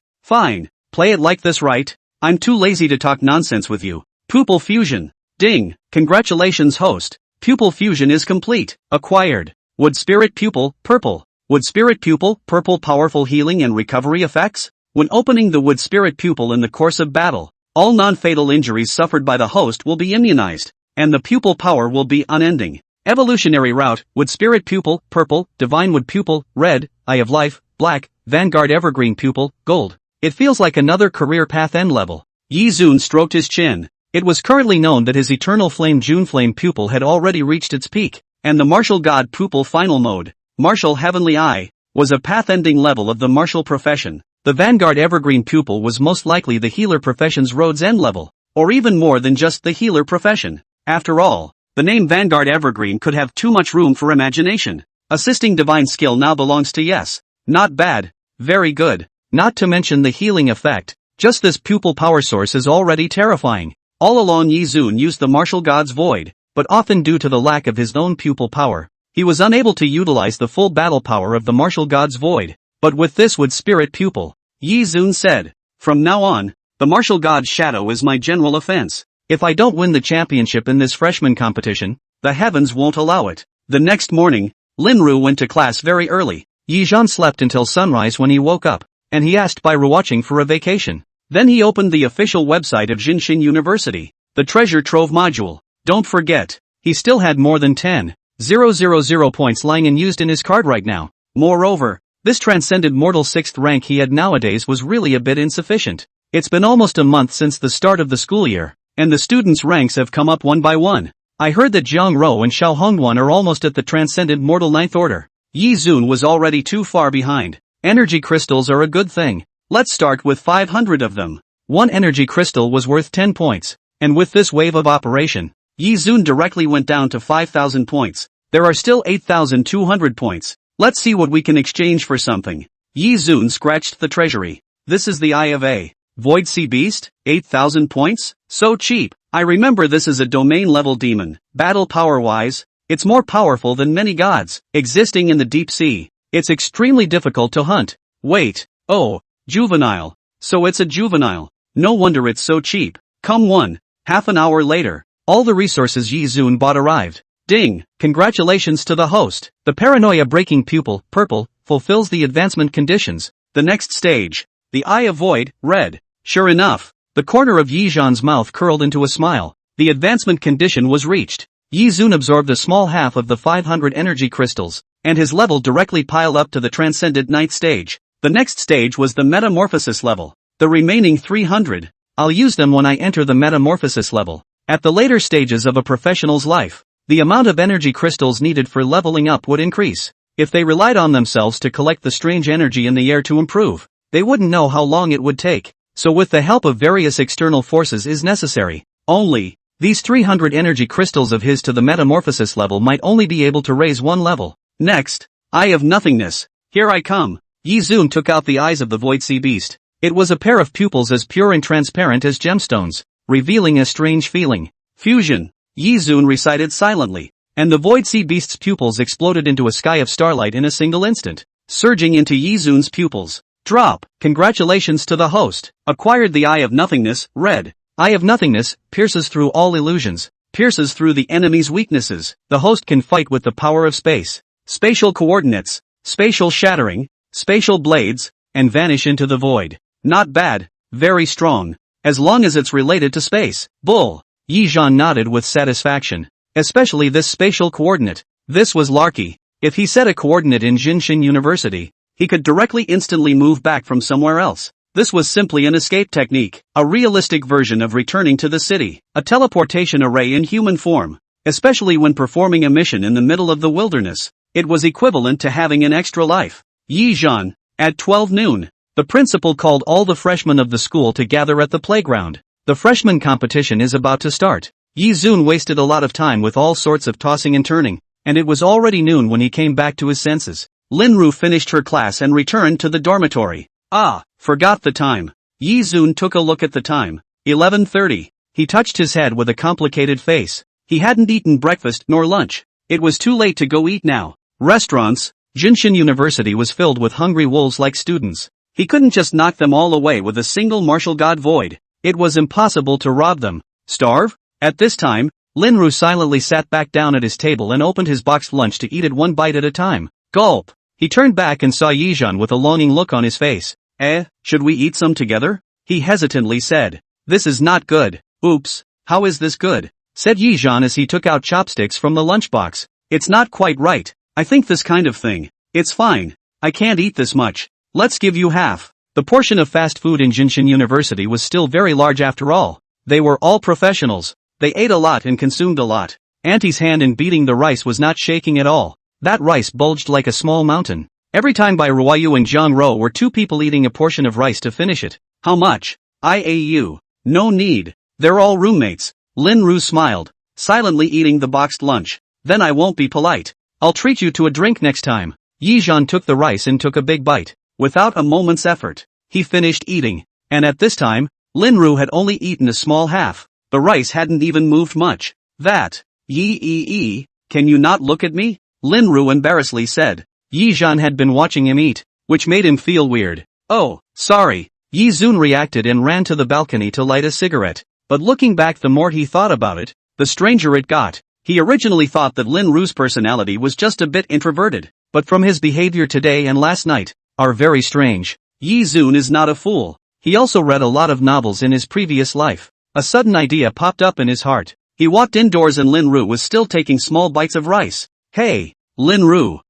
Play it like this, right? I'm too lazy to talk nonsense with you. Pupil fusion. Ding. Congratulations, host. Pupil fusion is complete. Acquired. Wood spirit pupil, purple. Wood spirit pupil, purple, powerful healing and recovery effects? When opening the wood spirit pupil in the course of battle, all non-fatal injuries suffered by the host will be immunized, and the pupil power will be unending. Evolutionary route, wood spirit pupil, purple, divine wood pupil, red, eye of life, black, vanguard evergreen pupil, gold. It feels like another career path end level. Yi Zun stroked his chin. It was currently known that his eternal flame June flame pupil had already reached its peak, and the martial god pupil final mode, martial heavenly eye, was a path-ending level of the martial profession. The vanguard evergreen pupil was most likely the healer profession's road's end level, or even more than just the healer profession. After all, the name vanguard evergreen could have too much room for imagination. Assisting divine skill now belongs to yes. Not bad. Very good. Not to mention the healing effect. Just this pupil power source is already terrifying. All along Yi Zun used the martial god's void, but often due to the lack of his own pupil power, he was unable to utilize the full battle power of the martial god's void. But with this wood spirit pupil, Yi Zun said, from now on, the martial god's shadow is my general offense. If I don't win the championship in this freshman competition, the heavens won't allow it. The next morning, Linru went to class very early. Yi Zhan slept until sunrise when he woke up, and he asked by rewatching for a vacation. Then he opened the official website of Jinshin University, the treasure trove module. Don't forget, he still had more than 10,000 points lying unused in his card right now. Moreover, this transcended mortal 6th rank he had nowadays was really a bit insufficient. It's been almost a month since the start of the school year, and the students' ranks have come up one by one. I heard that Jiang Rou and Xiao Hongwan are almost at the transcended mortal 9th order. Yi Zun was already too far behind. Energy crystals are a good thing. Let's start with 500 of them. One energy crystal was worth 10 points, and with this wave of operation, Yi Zun directly went down to 5,000 points. There are still 8,200 points. Let's see what we can exchange for something. Yi Zun scratched the treasury. This is the Eye of a Void Sea Beast, 8,000 points? So cheap. I remember this is a domain level demon. Battle power wise, it's more powerful than many gods existing in the deep sea. It's extremely difficult to hunt. Wait, oh, juvenile. So it's a juvenile. No wonder it's so cheap. Come one. Half an hour later, all the resources Yi Zun bought arrived. Ding! Congratulations to the host. The paranoia-breaking pupil, purple, fulfills the advancement conditions. The next stage. The Eye of Void, red. Sure enough, the corner of Yi Zhan's mouth curled into a smile. The advancement condition was reached. Yi Zun absorbed a small half of the 500 energy crystals, and his level directly piled up to the transcended 9th stage. The next stage was the metamorphosis level. The remaining 300, I'll use them when I enter the metamorphosis level. At the later stages of a professional's life, the amount of energy crystals needed for leveling up would increase. If they relied on themselves to collect the strange energy in the air to improve, they wouldn't know how long it would take. So with the help of various external forces is necessary. Only, these 300 energy crystals of his to the metamorphosis level might only be able to raise one level. Next, Eye of Nothingness. Here I come. Yi Zun took out the eyes of the Void Sea Beast. It was a pair of pupils as pure and transparent as gemstones, revealing a strange feeling. Fusion. Yi Zun recited silently, and the Void Sea Beast's pupils exploded into a sky of starlight in a single instant. Surging into Yi Zun's pupils, Drop. Congratulations to the host. Acquired the Eye of Nothingness, red. Eye of Nothingness, pierces through all illusions, pierces through the enemy's weaknesses. The host can fight with the power of space, spatial coordinates, spatial shattering, spatial blades, and vanish into the void. Not bad, very strong. As long as it's related to space. Bull. Yi Zhan nodded with satisfaction. Especially this spatial coordinate. This was larky. If he set a coordinate in Jinshin University, he could directly instantly move back from somewhere else. This was simply an escape technique, a realistic version of returning to the city, a teleportation array in human form, especially when performing a mission in the middle of the wilderness. It was equivalent to having an extra life. Yi Zhan. At 12 noon, the principal called all the freshmen of the school to gather at the playground. The freshman competition is about to start. Yi Zun wasted a lot of time with all sorts of tossing and turning, and it was already noon when he came back to his senses. Linru finished her class and returned to the dormitory. Forgot the time. Yi Zun took a look at the time. 11:30. He touched his head with a complicated face. He hadn't eaten breakfast nor lunch. It was too late to go eat now. Restaurants. Jinshin University was filled with hungry wolves like students. He couldn't just knock them all away with a single martial god void. It was impossible to rob them. Starve? At this time, Linru silently sat back down at his table and opened his boxed lunch to eat it one bite at a time. Gulp. He turned back and saw Yi Zhan with a longing look on his face. Should we eat some together? He hesitantly said. This is not good. Oops, how is this good? Said Yi Zhan as he took out chopsticks from the lunchbox. It's not quite right. I think this kind of thing. It's fine. I can't eat this much. Let's give you half. The portion of fast food in Jinshin University was still very large after all. They were all professionals. They ate a lot and consumed a lot. Auntie's hand in beating the rice was not shaking at all. That rice bulged like a small mountain. Every time Bai Ruoyu and Zhang Ro were two people eating a portion of rice to finish it. How much? IAU. No need. They're all roommates. Lin Ru smiled, silently eating the boxed lunch. Then I won't be polite. I'll treat you to a drink next time. Yi Zhan took the rice and took a big bite. Without a moment's effort, he finished eating. And at this time, Lin Ru had only eaten a small half. The rice hadn't even moved much. That. Yi, can you not look at me? Lin Ru embarrassedly said. Yi Zhan had been watching him eat, which made him feel weird. Oh, sorry. Yi Zun reacted and ran to the balcony to light a cigarette. But looking back, the more he thought about it, the stranger it got. He originally thought that Lin Ru's personality was just a bit introverted, but from his behavior today and last night, are very strange. Yi Zun is not a fool. He also read a lot of novels in his previous life. A sudden idea popped up in his heart. He walked indoors and Lin Ru was still taking small bites of rice. Hey, Lin Ru.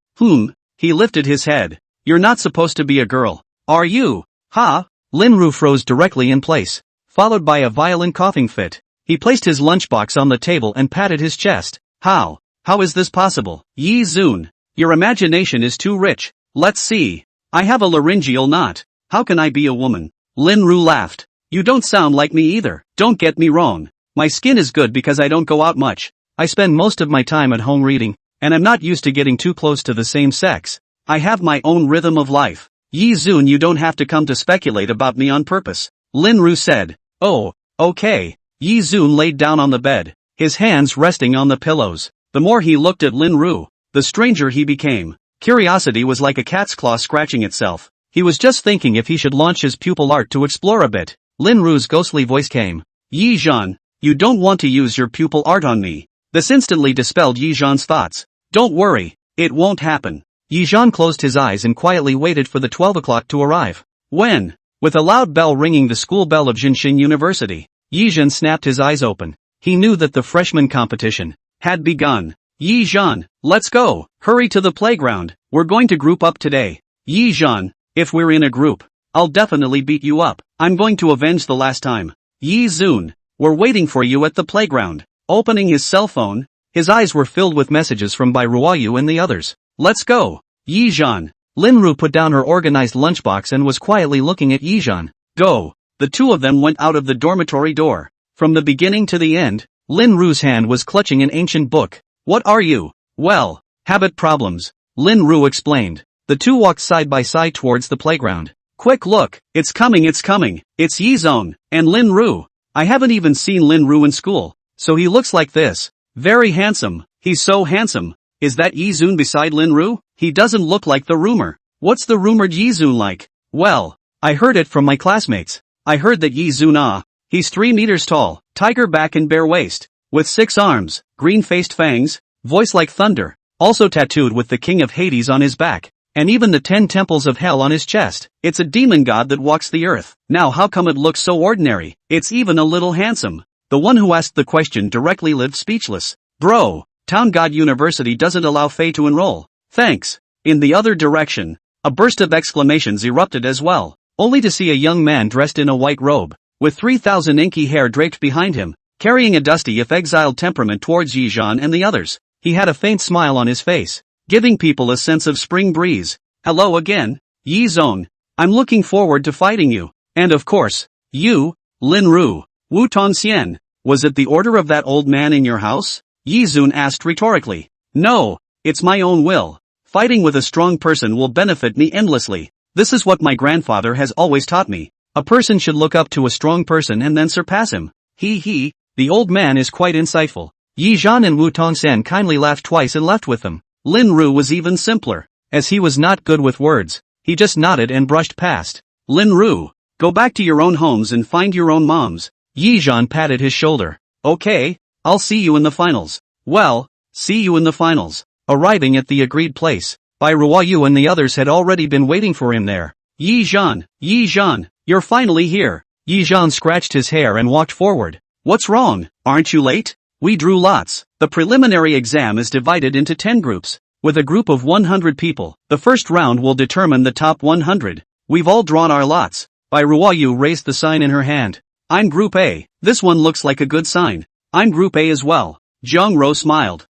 He lifted his head. You're not supposed to be a girl. Are you? Ha? Lin Ru froze directly in place, followed by a violent coughing fit. He placed his lunchbox on the table and patted his chest. How is this possible? Yi Zun. Your imagination is too rich. Let's see. I have a laryngeal knot. How can I be a woman? Lin Ru laughed. You don't sound like me either. Don't get me wrong. My skin is good because I don't go out much. I spend most of my time at home reading, and I'm not used to getting too close to the same sex. I have my own rhythm of life. Yi Zun, you don't have to come to speculate about me on purpose. Lin Ru said. Oh, okay. Yi Zun laid down on the bed, his hands resting on the pillows. The more he looked at Lin Ru, the stranger he became. Curiosity was like a cat's claw scratching itself. He was just thinking if he should launch his pupil art to explore a bit. Lin Ru's ghostly voice came. Yi Zhan, you don't want to use your pupil art on me. This instantly dispelled Yi Zhan's thoughts. Don't worry, it won't happen. Yi Zhan closed his eyes and quietly waited for the 12 o'clock to arrive. When, with a loud bell ringing the school bell of Jinshin University, Yi Zhan snapped his eyes open. He knew that the freshman competition had begun. Yi Zhan, let's go. Hurry to the playground. We're going to group up today. Yi Zhan, if we're in a group, I'll definitely beat you up. I'm going to avenge the last time. Yi Zun, we're waiting for you at the playground. Opening his cell phone, his eyes were filled with messages from Bai Ruoyu and the others. Let's go. Yi Zhan. Lin Ru put down her organized lunchbox and was quietly looking at Yi Zhan. Go. The two of them went out of the dormitory door. From the beginning to the end, Lin Ru's hand was clutching an ancient book. What are you? Well, habit problems. Lin Ru explained. The two walked side by side towards the playground. Quick look, it's coming. It's Yi Zong, and Lin Ru. I haven't even seen Lin Ru in school, so he looks like this. Very handsome, he's so handsome. Is that Yi Zun beside Lin Ru? He doesn't look like the rumor. What's the rumored Yi Zun like? Well, I heard it from my classmates. I heard that Yi Zuna, he's 3 meters tall, tiger back and bare waist, with 6 arms, green-faced fangs, voice like thunder, also tattooed with the king of Hades on his back, and even the 10 temples of hell on his chest. It's a demon god that walks the earth. Now how come it looks so ordinary? It's even a little handsome. The one who asked the question directly lived speechless. Bro, Town God University doesn't allow Fae to enroll. Thanks. In the other direction, a burst of exclamations erupted as well, only to see a young man dressed in a white robe, with 3,000 inky hair draped behind him, carrying a dusty if exiled temperament towards Yizhan and the others. He had a faint smile on his face, giving people a sense of spring breeze. Hello again, Yi Zong. I'm looking forward to fighting you. And of course, you, Lin Ru, Wu Tongxian. Was it the order of that old man in your house? Yi Zun asked rhetorically. No, it's my own will. Fighting with a strong person will benefit me endlessly. This is what my grandfather has always taught me. A person should look up to a strong person and then surpass him. The old man is quite insightful. Yi Zhan and Wu Tongxian kindly laughed twice and left with them. Lin Ru was even simpler, as he was not good with words. He just nodded and brushed past. Lin Ru, go back to your own homes and find your own moms. Yi Zhan patted his shoulder. Okay, I'll see you in the finals. Well, see you in the finals. Arriving at the agreed place, Bai Ruoyu and the others had already been waiting for him there. Yi Zhan, you're finally here. Yi Zhan scratched his hair and walked forward. What's wrong, aren't you late? We drew lots. The preliminary exam is divided into 10 groups. With a group of 100 people, the first round will determine the top 100. We've all drawn our lots. Bai Ruoyu raised the sign in her hand. I'm Group A. This one looks like a good sign. I'm Group A as well. Jiang Ro smiled.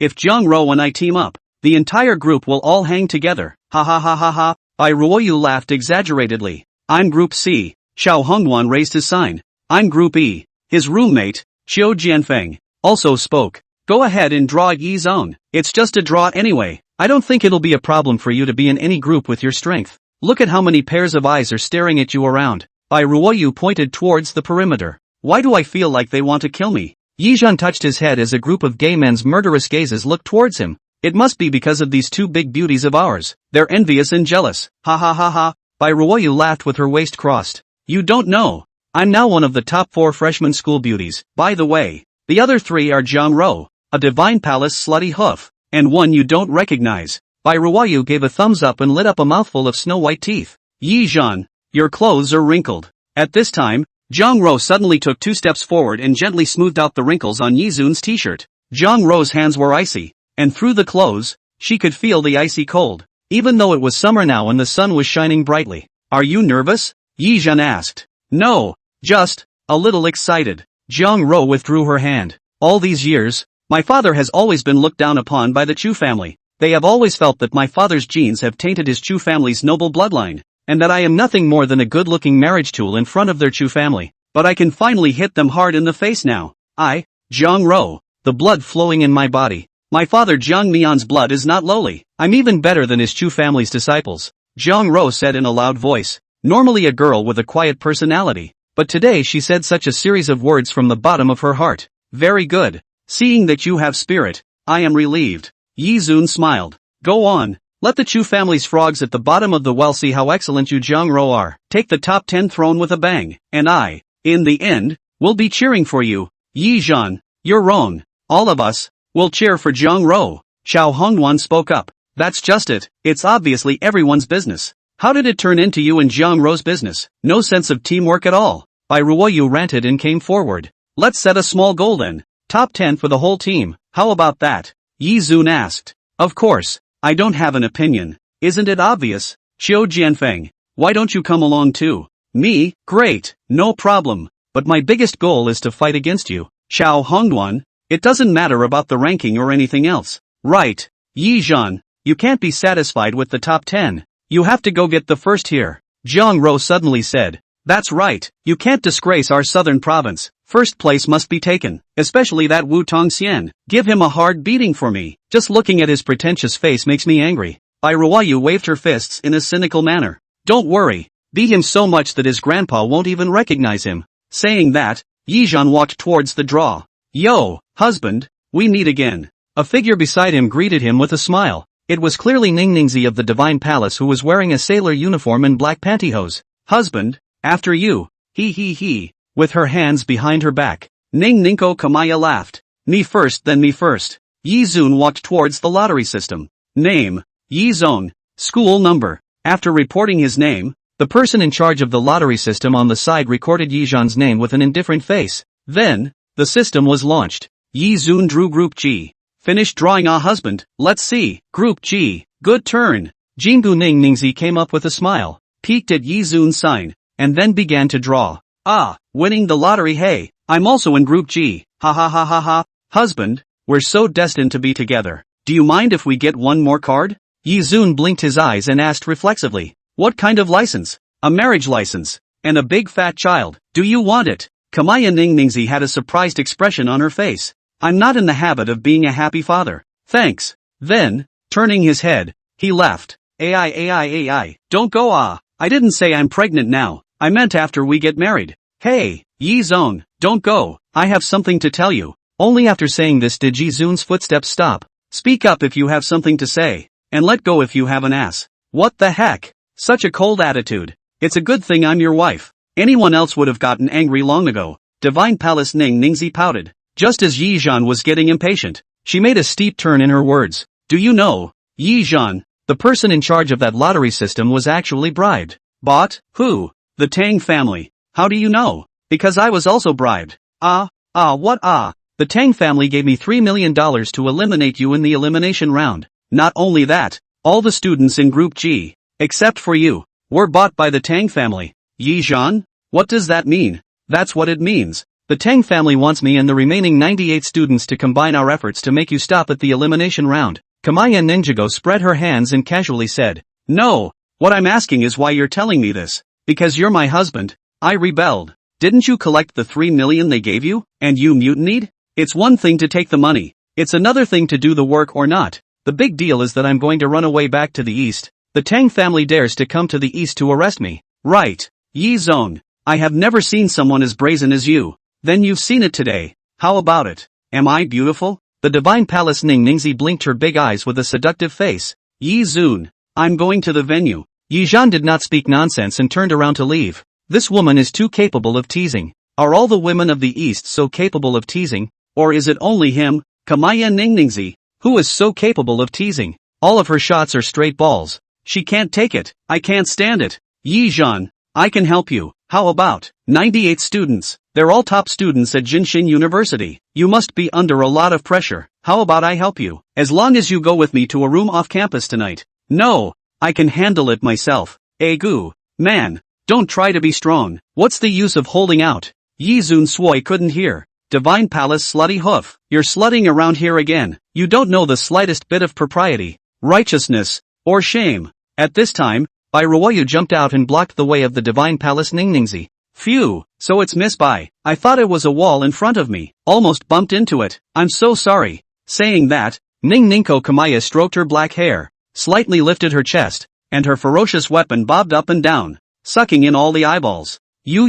If Jiang Ro and I team up, the entire group will all hang together. Ha ha ha ha ha. Bai Ruoyu laughed exaggeratedly. I'm Group C. Xiao Hongwan raised his sign. I'm Group E. His roommate, Qiu Jianfeng, also spoke. Go ahead and draw Yi Zone. It's just a draw anyway. I don't think it'll be a problem for you to be in any group with your strength. Look at how many pairs of eyes are staring at you around. Bai Ruoyu pointed towards the perimeter. Why do I feel like they want to kill me? Yi Zhan touched his head as a group of gay men's murderous gazes looked towards him. It must be because of these 2 big beauties of ours. They're envious and jealous. Ha ha ha ha. Bai Ruoyu laughed with her waist crossed. You don't know. I'm now one of the top 4 freshman school beauties. By the way, the other 3 are Jiang Ro, a divine palace slutty hoof, and one you don't recognize. Bai Ruoyu gave a thumbs up and lit up a mouthful of snow-white teeth. Yi Zhan, your clothes are wrinkled. At this time, Jiang Ro suddenly took 2 steps forward and gently smoothed out the wrinkles on Yi Zun's t-shirt. Jiang Ro's hands were icy, and through the clothes, she could feel the icy cold, even though it was summer now and the sun was shining brightly. Are you nervous? Yi Zhan asked. No, just a little excited. Jiang Ro withdrew her hand. All these years, my father has always been looked down upon by the Chu family. They have always felt that my father's genes have tainted his Chu family's noble bloodline, and that I am nothing more than a good-looking marriage tool in front of their Chu family. But I can finally hit them hard in the face now. Jiang Ro, the blood flowing in my body. My father Jiang Mian's blood is not lowly. I'm even better than his Chu family's disciples. Jiang Ro said in a loud voice. Normally a girl with a quiet personality, but today she said such a series of words from the bottom of her heart. Very good. Seeing that you have spirit, I am relieved. Yi Zun smiled. Go on. Let the Chu family's frogs at the bottom of the well see how excellent you Jiang Ro are. Take the top 10 throne with a bang, and I, in the end, will be cheering for you. Yi Zhan, you're wrong. All of us will cheer for Jiang Ro. Xiao Hongwan spoke up. That's just it. It's obviously everyone's business. How did it turn into you and Jiang Ro's business? No sense of teamwork at all. Bai Ruoyu ranted and came forward. Let's set a small goal then. Top 10 for the whole team. How about that? Yi Zun asked. Of course. I don't have an opinion. Isn't it obvious? Qiu Jianfeng, why don't you come along too? Me? Great, no problem. But my biggest goal is to fight against you. Xiao Hongduan, it doesn't matter about the ranking or anything else. Right. Yi Zhan, you can't be satisfied with the top 10. You have to go get the first here. Jiang Ro suddenly said. That's right, you can't disgrace our southern province. First place must be taken, especially that Wu Tongxian. Give him a hard beating for me. Just looking at his pretentious face makes me angry. Bai Ruoyu waved her fists in a cynical manner. Don't worry, beat him so much that his grandpa won't even recognize him. Saying that, Yi Zhan walked towards the draw. Yo, husband, we meet again. A figure beside him greeted him with a smile. It was clearly Ningningzi of the Divine Palace who was wearing a sailor uniform and black pantyhose. Husband, after you. He. With her hands behind her back, Ningningko Kamaya laughed. Me first, then me first. Yi Zun walked towards the lottery system. Name, Yi Zong. School number. After reporting his name, the person in charge of the lottery system on the side recorded Yi Zhan's name with an indifferent face. Then, the system was launched. Yi Zun drew Group G. Finished drawing a husband, let's see. Group G, good turn. Jingu Ningningzi came up with a smile, peeked at Yi Zun's sign, and then began to draw. Ah, winning the lottery, hey, I'm also in Group G, ha ha ha ha ha. Husband, we're so destined to be together. Do you mind if we get one more card? Yi Zun blinked his eyes and asked reflexively, what kind of license? A marriage license. And a big fat child. Do you want it? Kamaya Ningningzi had a surprised expression on her face. I'm not in the habit of being a happy father. Thanks. Then, turning his head, he laughed. AI, don't go I didn't say I'm pregnant now, I meant after we get married. Hey, Yi Zong, don't go, I have something to tell you. Only after saying this did Yi Zun's footsteps stop. Speak up if you have something to say, and let go if you have an ass. What the heck? Such a cold attitude. It's a good thing I'm your wife. Anyone else would have gotten angry long ago. Divine Palace Ningningzi pouted. Just as Yi Zhan was getting impatient, she made a steep turn in her words. Do you know, Yi Zhan, the person in charge of that lottery system was actually bribed. Bought? Who? The Tang family. How do you know? Because I was also bribed. What? The Tang family gave me $3 million to eliminate you in the elimination round. Not only that, all the students in Group G, except for you, were bought by the Tang family. Yi Zhan? What does that mean? That's what it means. The Tang family wants me and the remaining 98 students to combine our efforts to make you stop at the elimination round. Kamaya Ninjago spread her hands and casually said, no, what I'm asking is why you're telling me this. Because you're my husband. I rebelled. Didn't you collect the 3 million they gave you, and you mutinied? It's one thing to take the money. It's another thing to do the work or not. The big deal is that I'm going to run away back to the east. The Tang family dares to come to the east to arrest me. Right. Yi Zong. I have never seen someone as brazen as you. Then you've seen it today. How about it? Am I beautiful? The Divine Palace Ningningzi blinked her big eyes with a seductive face. Yi Zun. I'm going to the venue. Yi Zhan did not speak nonsense and turned around to leave. This woman is too capable of teasing. Are all the women of the East so capable of teasing? Or is it only him, Kamaya Ningningzi, who is so capable of teasing? All of her shots are straight balls. She can't take it. I can't stand it. Yi Zhan, I can help you. How about 98 students? They're all top students at Jinshin University. You must be under a lot of pressure. How about I help you? As long as you go with me to a room off campus tonight. No, I can handle it myself. Egu, man, don't try to be strong. What's the use of holding out? Yi Zun Sui couldn't hear. Divine Palace slutty hoof. You're slutting around here again. You don't know the slightest bit of propriety, righteousness, or shame. At this time, Bai Ruoyu jumped out and blocked the way of the Divine Palace Ningningzi. Phew, so it's Miss Bai. I thought it was a wall in front of me. Almost bumped into it. I'm so sorry. Saying that, Ningningko Kamaya stroked her black hair, slightly lifted her chest, and her ferocious weapon bobbed up and down, sucking in all the eyeballs. You,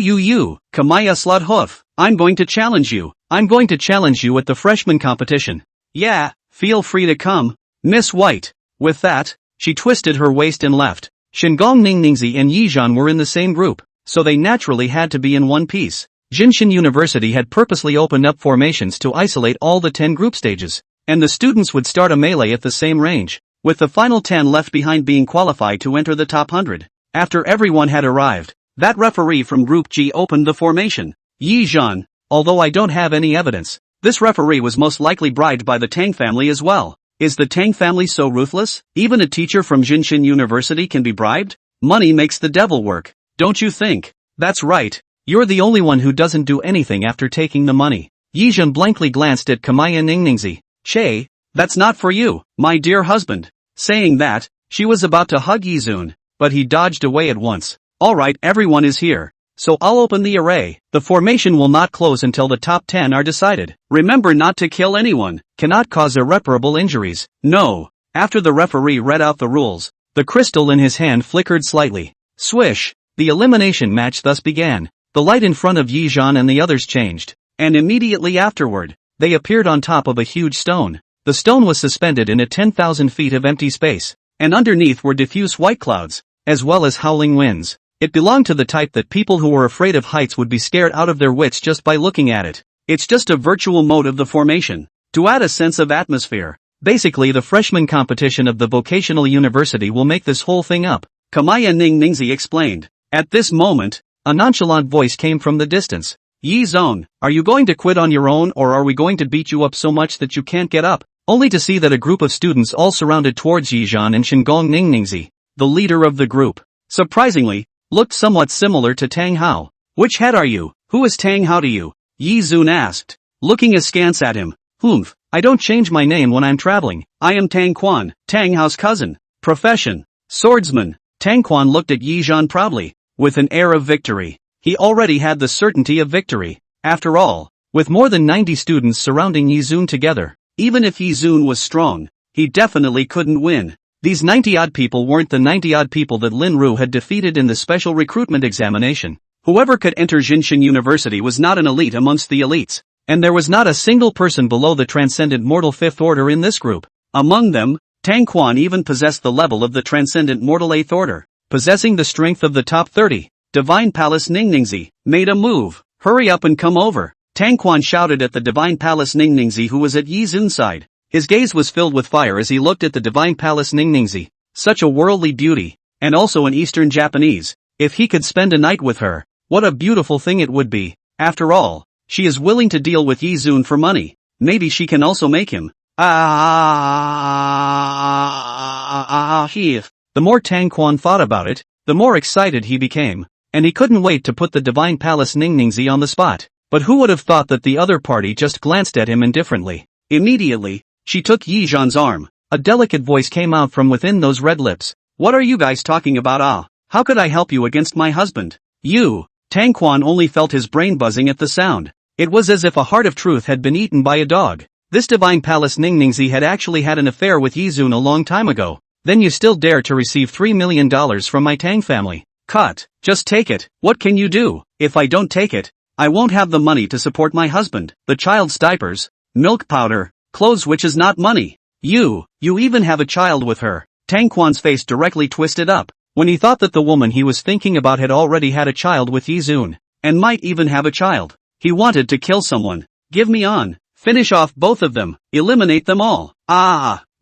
Kamaya Slut Hoof, I'm going to challenge you. I'm going to challenge you at the freshman competition. Yeah, feel free to come, Miss White. With that, she twisted her waist and left. Shingong Ningningzi and Yi Zhan were in the same group, so they naturally had to be in one piece. Jinshin University had purposely opened up formations to isolate all the 10 group stages, and the students would start a melee at the same range, with the final 10 left behind being qualified to enter the top 100. After everyone had arrived, that referee from Group G opened the formation. Yi Zhan, although I don't have any evidence, this referee was most likely bribed by the Tang family as well. Is the Tang family so ruthless? Even a teacher from Jinshin University can be bribed? Money makes the devil work, don't you think? That's right. You're the only one who doesn't do anything after taking the money. Yi Zhan blankly glanced at Kamaya Ningningzi. Che, that's not for you, my dear husband. Saying that, she was about to hug Yi Zun, but he dodged away at once. Alright, everyone is here. So I'll open the array. The formation will not close until the top 10 are decided. Remember not to kill anyone. Cannot cause irreparable injuries. No. After the referee read out the rules, the crystal in his hand flickered slightly. Swish. The elimination match thus began. The light in front of Yi Zhan and the others changed, and immediately afterward, they appeared on top of a huge stone. The stone was suspended in a 10,000 feet of empty space, and underneath were diffuse white clouds, as well as howling winds. It belonged to the type that people who were afraid of heights would be scared out of their wits just by looking at it. It's just a virtual mode of the formation, to add a sense of atmosphere. Basically the freshman competition of the vocational university will make this whole thing up, Kamaya Ningningsi explained. At this moment, a nonchalant voice came from the distance. Yi Zone, are you going to quit on your own or are we going to beat you up so much that you can't get up? Only to see that a group of students all surrounded towards Yizhan and Shingong Ningningsi, the leader of the group. Surprisingly, looked somewhat similar to Tang Hao. Which head are you? Who is Tang Hao to you? Yi Zun asked, looking askance at him. Humph, I don't change my name when I'm traveling. I am Tang Quan, Tang Hao's cousin. Profession, swordsman. Tang Quan looked at Yi Zhan proudly, with an air of victory. He already had the certainty of victory. After all, with more than 90 students surrounding Yi Zun together, even if Yi Zun was strong, he definitely couldn't win. These 90-odd people weren't the 90-odd people that Lin Ru had defeated in the special recruitment examination. Whoever could enter Jinshin University was not an elite amongst the elites, and there was not a single person below the Transcendent Mortal Fifth Order in this group. Among them, Tang Quan even possessed the level of the Transcendent Mortal Eighth Order, possessing the strength of the top 30. Divine Palace Ningningsi made a move. Hurry up and come over. Tang Quan shouted at the Divine Palace Ningningsi who was at Yi Zun's side. His gaze was filled with fire as he looked at the Divine Palace Ningningsi. Such a worldly beauty, and also an Eastern Japanese. If he could spend a night with her, what a beautiful thing it would be. After all, she is willing to deal with Yi Zun for money. Maybe she can also make him. The more Tang Quan thought about it, the more excited he became, and he couldn't wait to put the Divine Palace Ningningsi on the spot. But who would have thought that the other party just glanced at him indifferently? Immediately, she took Yi Zhan's arm. A delicate voice came out from within those red lips. What are you guys talking about? How could I help you against my husband? You. Tang Quan only felt his brain buzzing at the sound. It was as if a heart of truth had been eaten by a dog. This Divine Palace Ningningsi had actually had an affair with Yi Zun a long time ago. Then you still dare to receive $3 million from my Tang family. Cut. Just take it. What can you do? If I don't take it, I won't have the money to support my husband, the child's diapers, milk powder, clothes, which is not money. You even have a child with her. Tang Quan's face directly twisted up, when he thought that the woman he was thinking about had already had a child with Yi Zun, and might even have a child. He wanted to kill someone. Give me on. Finish off both of them. Eliminate them all.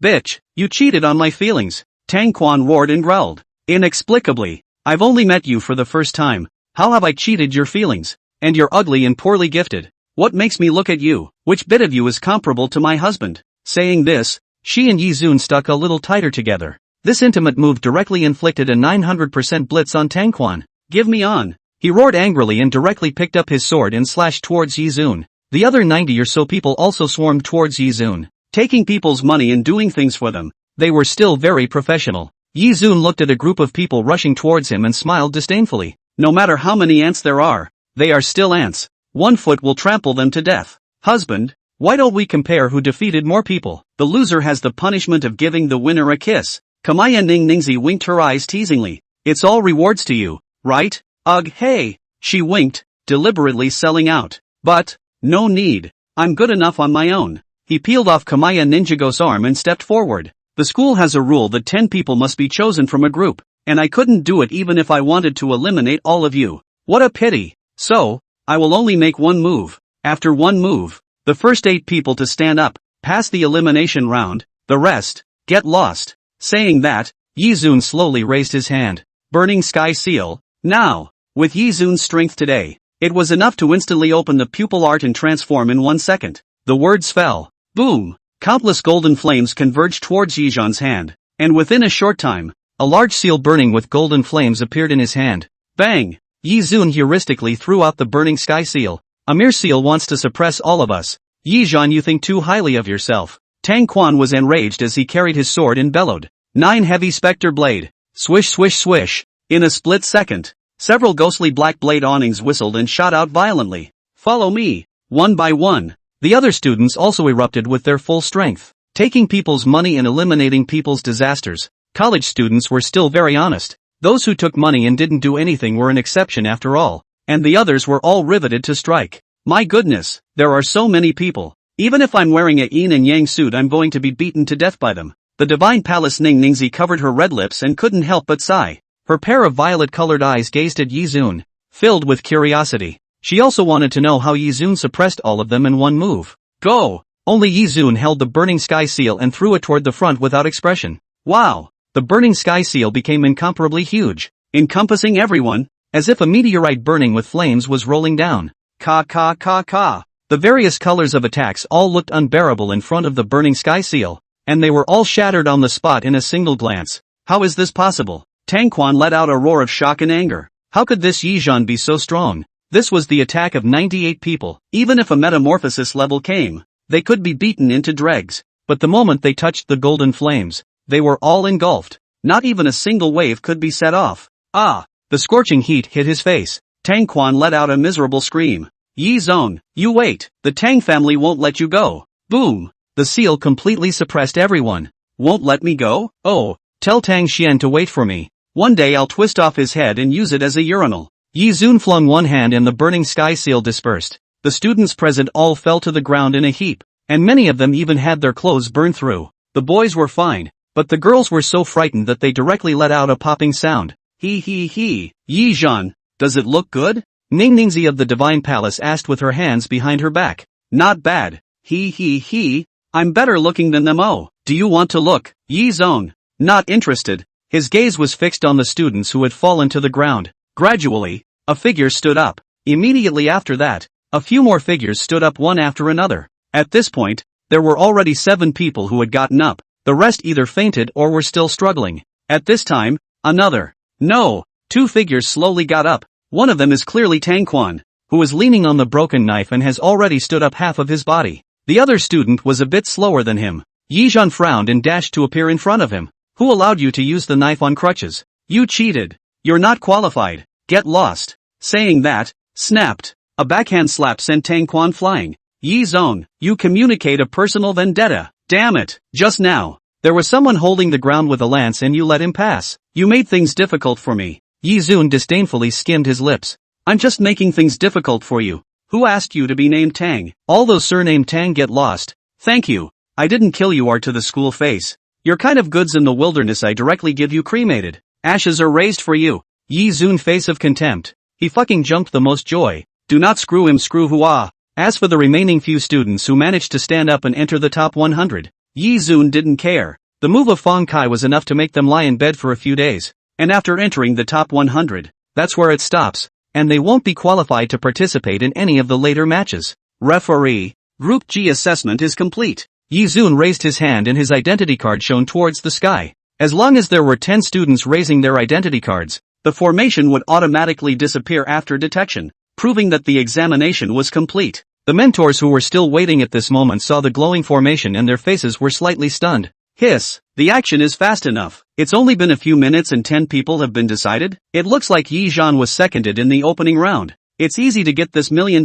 Bitch, you cheated on my feelings. Tang Quan roared and growled. Inexplicably, I've only met you for the first time. How have I cheated your feelings? And you're ugly and poorly gifted. What makes me look at you? Which bit of you is comparable to my husband? Saying this, she and Yi Zun stuck a little tighter together. This intimate move directly inflicted a 900% blitz on Tang Quan. Give me on. He roared angrily and directly picked up his sword and slashed towards Yi Zun. The other 90 or so people also swarmed towards Yi Zun, taking people's money and doing things for them. They were still very professional. Yi Zun looked at a group of people rushing towards him and smiled disdainfully. No matter how many ants there are, they are still ants. 1 foot will trample them to death. Husband, why don't we compare who defeated more people? The loser has the punishment of giving the winner a kiss. Kamaya Ningningsi winked her eyes teasingly. It's all rewards to you, right? Ugh, hey. She winked, deliberately selling out. But, no need. I'm good enough on my own. He peeled off Kamaya Ninjago's arm and stepped forward. The school has a rule that 10 people must be chosen from a group, and I couldn't do it even if I wanted to eliminate all of you. What a pity. So, I will only make one move. After one move, the first 8 people to stand up, pass the elimination round, the rest, get lost. Saying that, Yi Zun slowly raised his hand. Burning Sky Seal. Now, with Yi Zun's strength today, it was enough to instantly open the pupil art and transform in 1 second. The words fell. Boom! Countless golden flames converged towards Yi Zhan's hand, and within a short time, a large seal burning with golden flames appeared in his hand. Bang! Yi Zun heuristically threw out the burning sky seal. A mere seal wants to suppress all of us. Yi Zhan, you think too highly of yourself. Tang Quan was enraged as he carried his sword and bellowed. 9 heavy specter blade. Swish swish swish. In a split second, several ghostly black blade awnings whistled and shot out violently. Follow me. One by one, the other students also erupted with their full strength, taking people's money and eliminating people's disasters. College students were still very honest. Those who took money and didn't do anything were an exception after all, and the others were all riveted to strike. My goodness, there are so many people. Even if I'm wearing a yin and yang suit, I'm going to be beaten to death by them. The Divine Palace Ning Ningzi covered her red lips and couldn't help but sigh. Her pair of violet-colored eyes gazed at Yizun, filled with curiosity. She also wanted to know how Yizun suppressed all of them in one move. Go! Only Yizun held the burning sky seal and threw it toward the front without expression. Wow! The burning sky seal became incomparably huge, encompassing everyone, as if a meteorite burning with flames was rolling down. Ka ka ka ka. The various colors of attacks all looked unbearable in front of the burning sky seal, and they were all shattered on the spot in a single glance. How is this possible? Tang Quan let out a roar of shock and anger. How could this Yizhan be so strong? This was the attack of 98 people. Even if a metamorphosis level came, they could be beaten into dregs. But the moment they touched the golden flames, they were all engulfed. Not even a single wave could be set off. Ah! The scorching heat hit his face. Tang Quan let out a miserable scream. Yi Zong, you wait. The Tang family won't let you go. Boom! The seal completely suppressed everyone. Won't let me go? Oh, tell Tang Xian to wait for me. One day I'll twist off his head and use it as a urinal. Yi Zun flung one hand and the burning sky seal dispersed. The students present all fell to the ground in a heap, and many of them even had their clothes burned through. The boys were fine, but the girls were so frightened that they directly let out a popping sound. He. Yi Zhan, does it look good? Ning Ningzi of the Divine Palace asked with her hands behind her back. Not bad. He. I'm better looking than them. Oh, do you want to look? Yi Zong, not interested. His gaze was fixed on the students who had fallen to the ground. Gradually, a figure stood up. Immediately after that, a few more figures stood up one after another. At this point, there were already 7 people who had gotten up. The rest either fainted or were still struggling. At this time, another. No, 2 figures slowly got up. One of them is clearly Tang Quan, who is leaning on the broken knife and has already stood up half of his body. The other student was a bit slower than him. Yi Zhan frowned and dashed to appear in front of him. Who allowed you to use the knife on crutches? You cheated. You're not qualified. Get lost. Saying that, snapped. A backhand slap sent Tang Quan flying. Yi Zong, you communicate a personal vendetta. Damn it. Just now, there was someone holding the ground with a lance and you let him pass. You made things difficult for me. Yi Zun disdainfully skimmed his lips. I'm just making things difficult for you. Who asked you to be named Tang? All those surnamed Tang get lost. Thank you. I didn't kill you or to the school face. You're kind of goods in the wilderness. I directly give you cremated. Ashes are raised for you. Yi Zun face of contempt. He fucking jumped the most joy. Do not screw him, screw hua. As for the remaining few students who managed to stand up and enter the top 100, Yi Zun didn't care. The move of Fong Kai was enough to make them lie in bed for a few days. And after entering the top 100, that's where it stops, and they won't be qualified to participate in any of the later matches. Referee, Group G assessment is complete. Yi Zun raised his hand and his identity card shone towards the sky. As long as there were 10 students raising their identity cards, the formation would automatically disappear after detection, proving that the examination was complete. The mentors who were still waiting at this moment saw the glowing formation and their faces were slightly stunned. Hiss, the action is fast enough. It's only been a few minutes and 10 people have been decided. It looks like Yi Zhan was seconded in the opening round. It's easy to get this $1 million.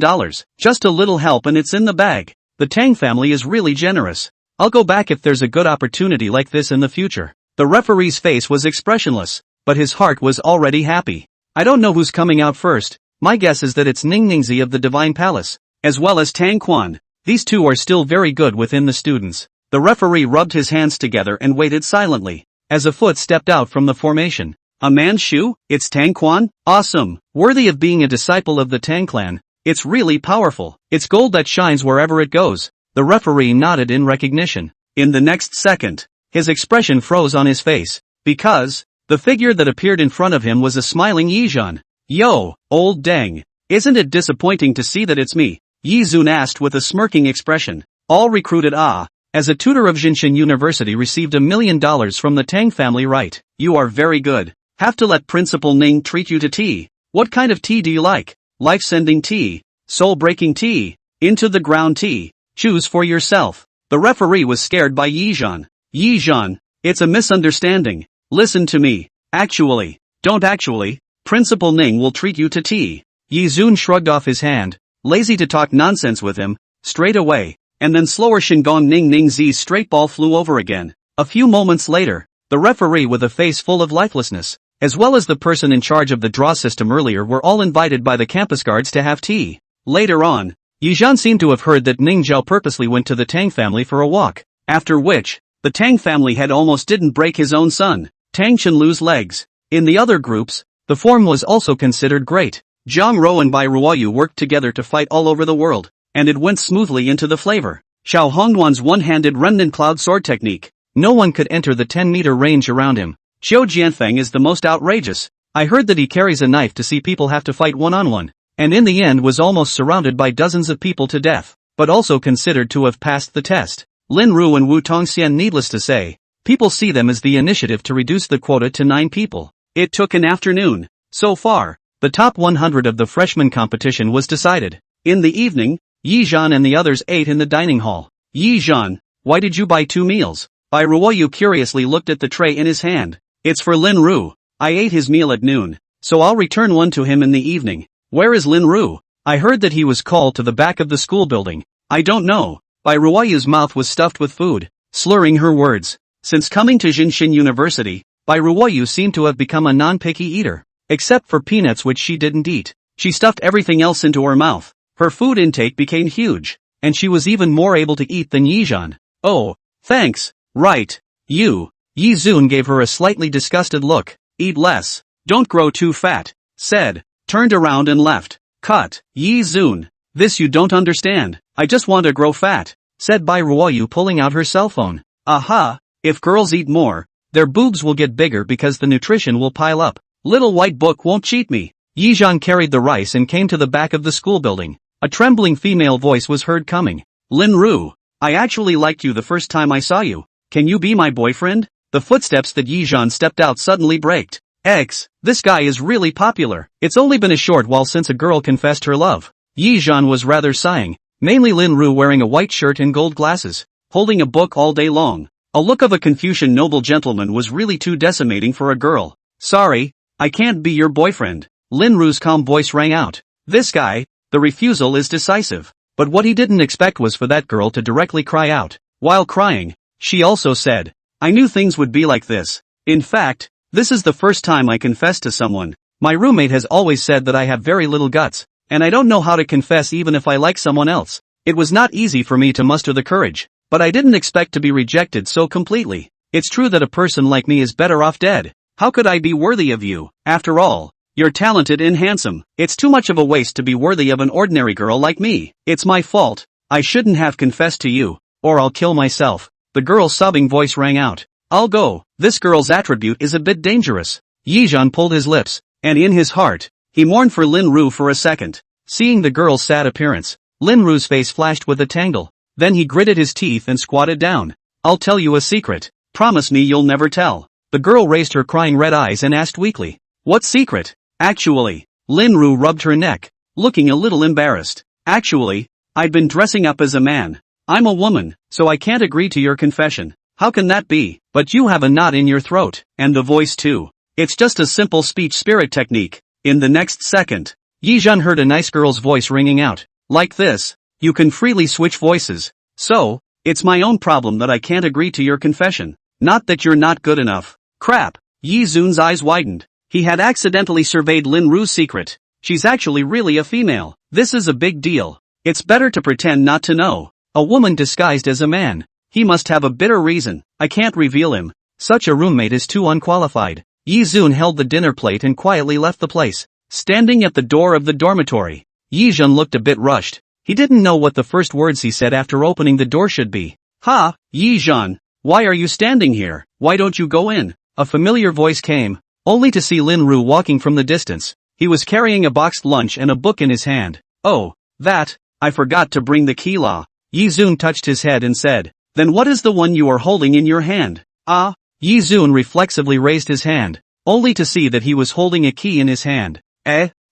Just a little help and it's in the bag. The Tang family is really generous. I'll go back if there's a good opportunity like this in the future. The referee's face was expressionless, but his heart was already happy. I don't know who's coming out first. My guess is that it's Ning Ningzi of the Divine Palace, as well as Tang Quan. These two are still very good within the students. The referee rubbed his hands together and waited silently, as a foot stepped out from the formation. A man's shoe? It's Tang Quan? Awesome. Worthy of being a disciple of the Tang clan. It's really powerful. It's gold that shines wherever it goes. The referee nodded in recognition. In the next second, his expression froze on his face, because the figure that appeared in front of him was a smiling Yi Zhan. Yo, old dang. Isn't it disappointing to see that it's me? Yi Zun asked with a smirking expression. All recruited as a tutor of Jinshin University received $1 million from the Tang family, right? You are very good. Have to let Principal Ning treat you to tea. What kind of tea do you like? Life-sending tea? Soul-breaking tea? Into the ground tea? Choose for yourself. The referee was scared by Yi Zhan. Yi Zhan, it's a misunderstanding. Listen to me. Don't actually. Principal Ning will treat you to tea. Yi Zun shrugged off his hand, lazy to talk nonsense with him, straight away. And then slower Shingon Ning Ningzi's straight ball flew over again. A few moments later, the referee with a face full of lifelessness, as well as the person in charge of the draw system earlier were all invited by the campus guards to have tea. Later on, Yizhan seemed to have heard that Ning Zhao purposely went to the Tang family for a walk, after which, the Tang family had almost didn't break his own son, Tang Chenlu's legs. In the other groups, the form was also considered great. Zhang Rou and Bai Ruoyu worked together to fight all over the world, and it went smoothly into the flavor. Xiao Hongduan's one-handed remnant cloud sword technique. No one could enter the 10-meter range around him. Xiao Jianfeng is the most outrageous. I heard that he carries a knife to see people have to fight one-on-one, and in the end was almost surrounded by dozens of people to death, but also considered to have passed the test. Lin Ru and Wu Tongxian, needless to say, people see them as the initiative to reduce the quota to 9 people. It took an afternoon. So far, the top 100 of the freshman competition was decided. In the evening, Yi Zhan and the others ate in the dining hall. Yi Zhan, why did you buy 2 meals? Bai Ruoyu curiously looked at the tray in his hand. It's for Lin Ru. I ate his meal at noon, so I'll return one to him in the evening. Where is Lin Ru? I heard that he was called to the back of the school building. I don't know. Bai Ruoyu's mouth was stuffed with food, slurring her words. Since coming to Jinshin University, Bai Ruoyu seemed to have become a non-picky eater, except for peanuts which she didn't eat. She stuffed everything else into her mouth. Her food intake became huge, and she was even more able to eat than Yi Zhan. Oh, thanks. Right. You. Yi Zun gave her a slightly disgusted look. Eat less. Don't grow too fat. Said. Turned around and left. Cut. Yi Zun. This you don't understand. I just want to grow fat. Said Bai Ruoyu, pulling out her cell phone. Aha. If girls eat more, their boobs will get bigger because the nutrition will pile up. Little white book won't cheat me. Yi Zhan carried the rice and came to the back of the school building. A trembling female voice was heard coming. Lin Ru. I actually liked you the first time I saw you. Can you be my boyfriend? The footsteps that Yi Zhan stepped out suddenly braked. This guy is really popular. It's only been a short while since a girl confessed her love. Yi Zhan was rather sighing, mainly Lin Ru wearing a white shirt and gold glasses, holding a book all day long. A look of a Confucian noble gentleman was really too decimating for a girl. Sorry, I can't be your boyfriend. Lin Ru's calm voice rang out. This guy, the refusal is decisive. But what he didn't expect was for that girl to directly cry out. While crying, she also said, I knew things would be like this. In fact, this is the first time I confessed to someone. My roommate has always said that I have very little guts, and I don't know how to confess even if I like someone else. It was not easy for me to muster the courage, but I didn't expect to be rejected so completely. It's true that a person like me is better off dead. How could I be worthy of you? After all, you're talented and handsome. It's too much of a waste to be worthy of an ordinary girl like me. It's my fault. I shouldn't have confessed to you, or I'll kill myself. The girl's sobbing voice rang out. I'll go. This girl's attribute is a bit dangerous. Yi Zhan pulled his lips, and in his heart, he mourned for Lin Ru for a second. Seeing the girl's sad appearance, Lin Ru's face flashed with a tangle. Then he gritted his teeth and squatted down. I'll tell you a secret. Promise me you'll never tell. The girl raised her crying red eyes and asked weakly. What secret? Actually, Lin Ru rubbed her neck, looking a little embarrassed. Actually, I'd been dressing up as a man. I'm a woman, so I can't agree to your confession. How can that be? But you have a knot in your throat, and the voice too. It's just a simple speech spirit technique. In the next second, Yi Zhan heard a nice girl's voice ringing out. Like this, you can freely switch voices. So, it's my own problem that I can't agree to your confession. Not that you're not good enough. Crap. Yi Zun's eyes widened. He had accidentally surveyed Lin Ru's secret. She's actually really a female. This is a big deal. It's better to pretend not to know. A woman disguised as a man. He must have a bitter reason. I can't reveal him. Such a roommate is too unqualified. Yi Zun held the dinner plate and quietly left the place. Standing at the door of the dormitory, Yi Zhan looked a bit rushed. He didn't know what the first words he said after opening the door should be. Ha, Yi Zhan, why are you standing here? Why don't you go in? A familiar voice came, only to see Lin Ru walking from the distance. He was carrying a boxed lunch and a book in his hand. Oh, that, I forgot to bring the key la. Yi Zun touched his head and said, then what is the one you are holding in your hand? Ah, Yi Zun reflexively raised his hand, only to see that he was holding a key in his hand.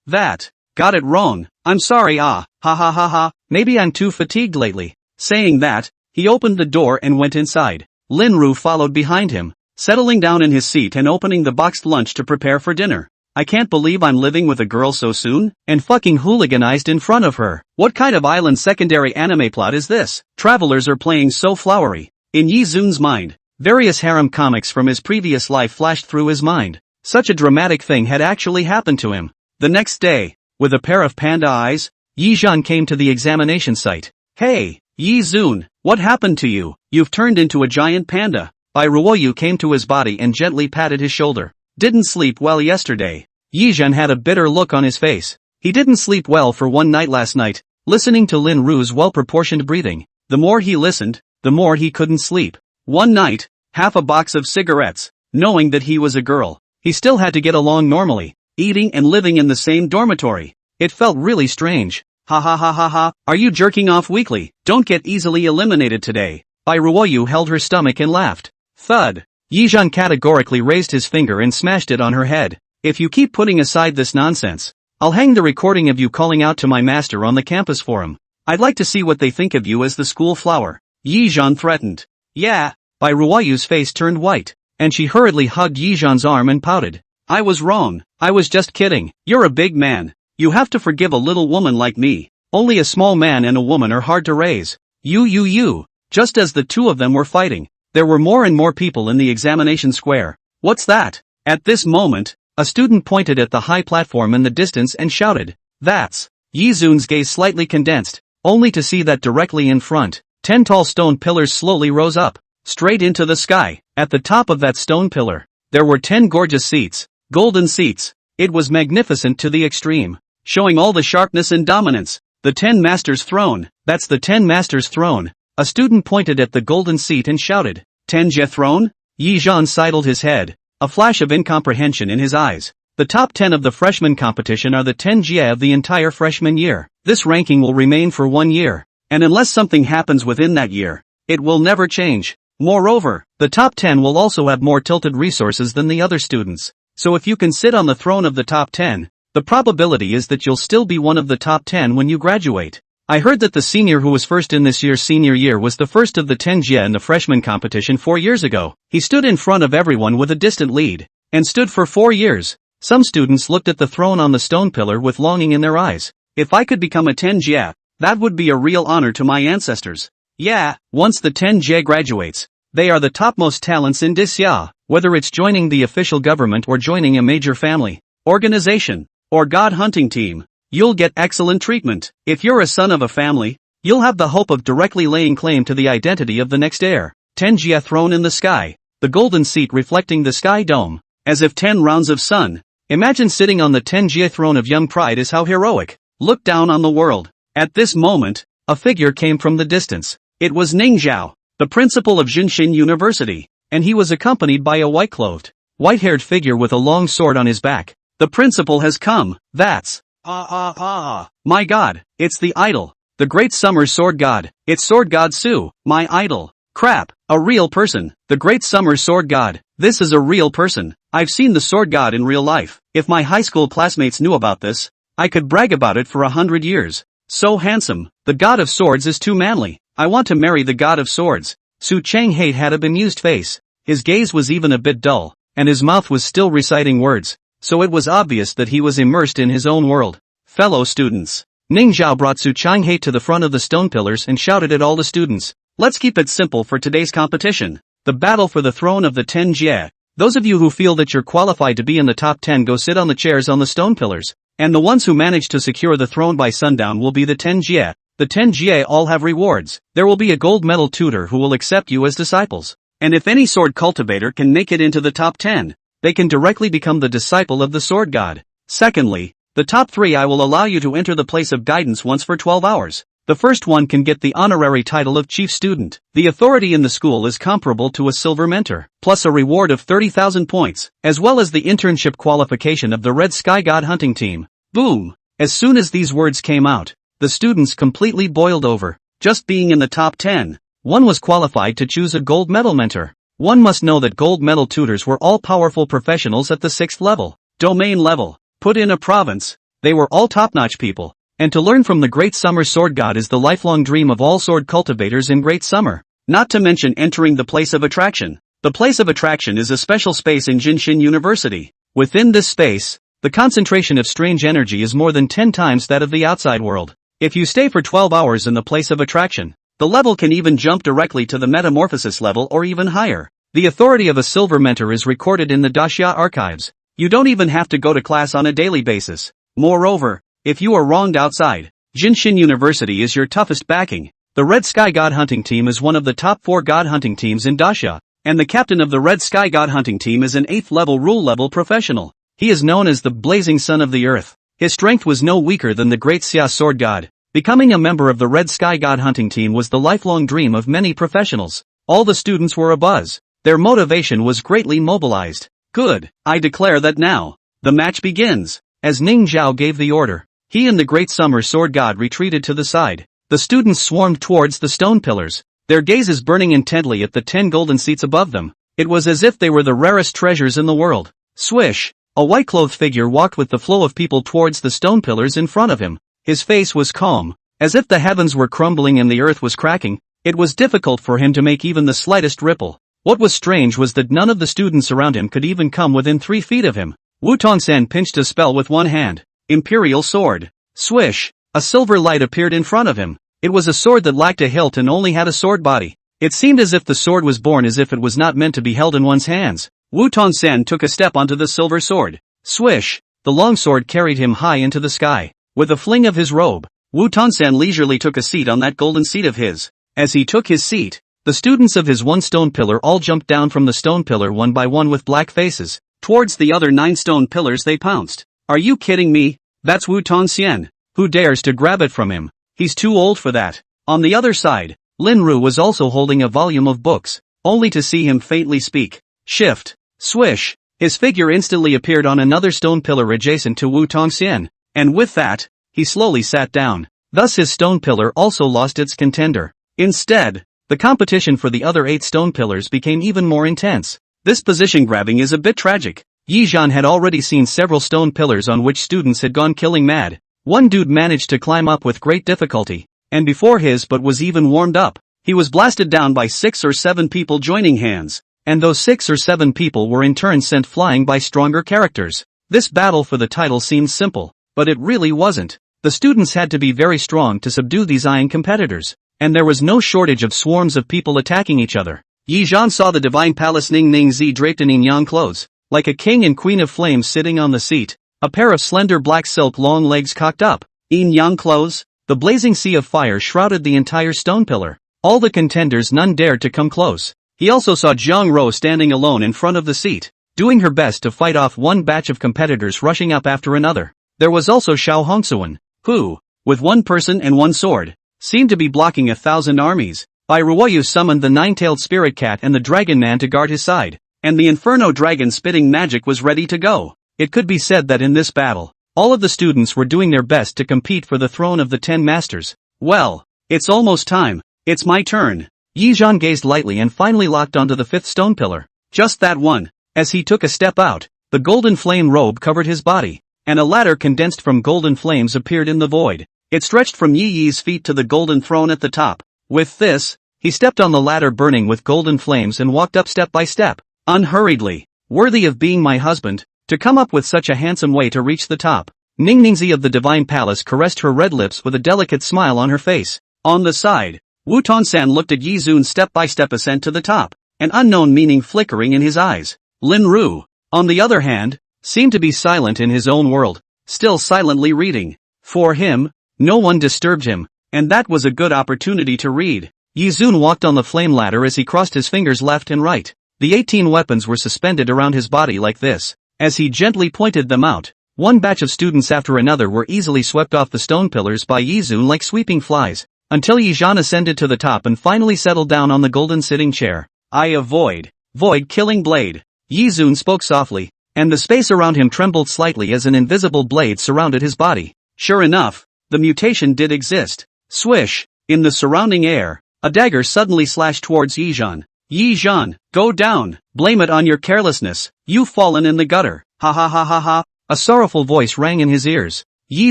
That. Got it wrong. I'm sorry ha ha ha, maybe I'm too fatigued lately. Saying that, he opened the door and went inside. Lin Ru followed behind him, settling down in his seat and opening the boxed lunch to prepare for dinner. I can't believe I'm living with a girl so soon, and fucking hooliganized in front of her. What kind of island secondary anime plot is this? Travelers are playing so flowery. In Yi Zun's mind, various harem comics from his previous life flashed through his mind. Such a dramatic thing had actually happened to him. The next day, with a pair of panda eyes, Yi Zhan came to the examination site. Hey, Yi Zun, what happened to you? You've turned into a giant panda. Bai Ruoyu came to his body and gently patted his shoulder. Didn't sleep well yesterday. Yi Zhan had a bitter look on his face. He didn't sleep well for one night last night, listening to Lin Ru's well-proportioned breathing. The more he listened, the more he couldn't sleep. One night, half a box of cigarettes, knowing that he was a girl. He still had to get along normally, eating and living in the same dormitory. It felt really strange. Ha ha ha ha ha, are you jerking off weekly? Don't get easily eliminated today. Bai Ruoyu held her stomach and laughed. Thud. Yi Zhan categorically raised his finger and smashed it on her head. If you keep putting aside this nonsense, I'll hang the recording of you calling out to my master on the campus forum. I'd like to see what they think of you as the school flower. Yi Zhan threatened. Yeah. Bai Ruoyu's face turned white, and she hurriedly hugged Yi Zhan's arm and pouted. I was wrong. I was just kidding. You're a big man. You have to forgive a little woman like me. Only a small man and a woman are hard to raise. You. Just as the two of them were fighting, there were more and more people in the examination square. What's that? At this moment, a student pointed at the high platform in the distance and shouted. That's. Yi Zun's gaze slightly condensed, only to see that directly in front, 10 tall stone pillars slowly rose up, straight into the sky. At the top of that stone pillar, there were 10 gorgeous seats, golden seats. It was magnificent to the extreme, showing all the sharpness and dominance. The 10 Masters' Throne, that's the 10 Masters' Throne. A student pointed at the golden seat and shouted, Tenjie Throne? Yi Zhan sidled his head, a flash of incomprehension in his eyes. The top 10 of the freshman competition are the 10 Jie of the entire freshman year. This ranking will remain for 1 year, and unless something happens within that year, it will never change. Moreover, the top 10 will also have more tilted resources than the other students. So if you can sit on the throne of the top 10, the probability is that you'll still be one of the top 10 when you graduate. I heard that the senior who was first in this year's senior year was the first of the 10 Jie in the freshman competition 4 years ago. He stood in front of everyone with a distant lead, and stood for 4 years. Some students looked at the throne on the stone pillar with longing in their eyes. If I could become a 10 Jie, that would be a real honor to my ancestors. Yeah, once the 10 Jie graduates, they are the topmost talents in Disya, whether it's joining the official government or joining a major family, organization, or god hunting team. You'll get excellent treatment. If you're a son of a family, you'll have the hope of directly laying claim to the identity of the next heir. 10 Jie throne in the sky, the golden seat reflecting the sky dome, as if 10 rounds of sun. Imagine sitting on the 10 Jie throne of young pride is how heroic. Look down on the world. At this moment, a figure came from the distance. It was Ning Zhao, the principal of Jinshin University, and he was accompanied by a white-clothed, white-haired figure with a long sword on his back. The principal has come. That's my god, it's the idol, the great summer sword god. It's sword god Su, my idol. Crap, a real person, the great summer sword god. This is a real person. I've seen the sword god in real life. If my high school classmates knew about this, I could brag about it for 100 years. So handsome, the god of swords is too manly. I want to marry the god of swords. Su Changhe had a bemused face. His gaze was even a bit dull, and his mouth was still reciting words, so it was obvious that he was immersed in his own world. Fellow students. Ning Zhao brought Su Changhe to the front of the stone pillars and shouted at all the students. Let's keep it simple for today's competition. The battle for the throne of the 10 Jie. Those of you who feel that you're qualified to be in the top 10 go sit on the chairs on the stone pillars, and the ones who manage to secure the throne by sundown will be the 10 Jie. The 10 Jie all have rewards. There will be a gold medal tutor who will accept you as disciples. And if any sword cultivator can make it into the top 10, they can directly become the disciple of the sword god. Secondly, the top 3 I will allow you to enter the place of guidance once for 12 hours. The first one can get the honorary title of chief student. The authority in the school is comparable to a silver mentor, plus a reward of 30,000 points, as well as the internship qualification of the Red Sky God hunting team. Boom! As soon as these words came out, the students completely boiled over. Just being in the top 10, one was qualified to choose a gold medal mentor. One must know that gold medal tutors were all powerful professionals at the 6th level, domain level. Put in a province, they were all top-notch people. And to learn from the Great Summer Sword God is the lifelong dream of all sword cultivators in Great Summer. Not to mention entering the place of attraction. The place of attraction is a special space in Jinshin University. Within this space, the concentration of strange energy is more than 10 times that of the outside world. If you stay for 12 hours in the place of attraction, the level can even jump directly to the metamorphosis level or even higher. The authority of a silver mentor is recorded in the Daxia archives. You don't even have to go to class on a daily basis. Moreover, if you are wronged outside, Jinshin University is your toughest backing. The Red Sky God Hunting Team is one of the top 4 God Hunting teams in Dacia, and the captain of the Red Sky God Hunting Team is an 8th level rule level professional. He is known as the Blazing Son of the Earth. His strength was no weaker than the Great Xia Sword God. Becoming a member of the Red Sky God Hunting Team was the lifelong dream of many professionals. All the students were abuzz. Their motivation was greatly mobilized. Good, I declare that now. The match begins. As Ning Zhao gave the order, he and the Great Summer Sword God retreated to the side. The students swarmed towards the stone pillars, their gazes burning intently at the 10 golden seats above them. It was as if they were the rarest treasures in the world. Swish! A white-clothed figure walked with the flow of people towards the stone pillars in front of him. His face was calm, as if the heavens were crumbling and the earth was cracking. It was difficult for him to make even the slightest ripple. What was strange was that none of the students around him could even come within 3 feet of him. Wu Tongsan pinched a spell with one hand. Imperial Sword. Swish! A silver light appeared in front of him. It was a sword that lacked a hilt and only had a sword body. It seemed as if the sword was born as if it was not meant to be held in one's hands. Wu Tongsan took a step onto the silver sword. Swish! The long sword carried him high into the sky. With a fling of his robe, Wu Tongsan leisurely took a seat on that golden seat of his. As he took his seat, the students of his one stone pillar all jumped down from the stone pillar one by one with black faces. Towards the other 9 stone pillars they pounced. Are you kidding me? That's Wu Tongxian. Who dares to grab it from him? He's too old for that. On the other side, Lin Ru was also holding a volume of books, only to see him faintly speak. Shift. Swish. His figure instantly appeared on another stone pillar adjacent to Wu Tongxian, and with that, he slowly sat down. Thus his stone pillar also lost its contender. Instead, the competition for the other 8 stone pillars became even more intense. This position grabbing is a bit tragic. Yi Zhan had already seen several stone pillars on which students had gone killing mad. One dude managed to climb up with great difficulty, and before his butt was even warmed up, he was blasted down by 6 or 7 people joining hands, and those 6 or 7 people were in turn sent flying by stronger characters. This battle for the title seemed simple, but it really wasn't. The students had to be very strong to subdue these iron competitors, and there was no shortage of swarms of people attacking each other. Yi Zhan saw the divine palace Ning Ning Zi draped in yin yang clothes, like a king and queen of flames sitting on the seat. A pair of slender black silk long legs cocked up. Yin yang clothes. The blazing sea of fire shrouded the entire stone pillar. All the contenders, none dared to come close. He also saw Jiang Ro standing alone in front of the seat, doing her best to fight off one batch of competitors rushing up after another. There was also Xiao Hongsuan, who, with one person and one sword, seemed to be blocking 1,000 armies. Bai Ruoyu summoned the 9-tailed spirit cat and the dragon man to guard his side, and the inferno dragon spitting magic was ready to go. It could be said that in this battle, all of the students were doing their best to compete for the throne of the 10 masters. Well, it's almost time. It's my turn. Yi Zhan gazed lightly and finally locked onto the 5th stone pillar. Just that one. As he took a step out, the golden flame robe covered his body, and a ladder condensed from golden flames appeared in the void. It stretched from Yi Yi's feet to the golden throne at the top. With this, he stepped on the ladder burning with golden flames and walked up step by step, unhurriedly, worthy of being my husband. To come up with such a handsome way to reach the top. Ning Ningzi of the Divine Palace caressed her red lips with a delicate smile on her face. On the side, Wu Tongsan looked at Yi Zun's step-by-step ascent to the top, an unknown meaning flickering in his eyes. Lin Ru, on the other hand, seemed to be silent in his own world, still silently reading. For him, no one disturbed him, and that was a good opportunity to read. Yi Zun walked on the flame ladder as he crossed his fingers left and right. The 18 weapons were suspended around his body like this. As he gently pointed them out, one batch of students after another were easily swept off the stone pillars by Yi Zun like sweeping flies, until Yi Zhan ascended to the top and finally settled down on the golden sitting chair. I avoid. Void killing blade. Yi Zun spoke softly, and the space around him trembled slightly as an invisible blade surrounded his body. Sure enough, the mutation did exist. Swish! In the surrounding air, a dagger suddenly slashed towards Yi Zhan. Yi Zhan, go down, blame it on your carelessness, you've fallen in the gutter, ha ha ha ha ha. A sorrowful voice rang in his ears. Yi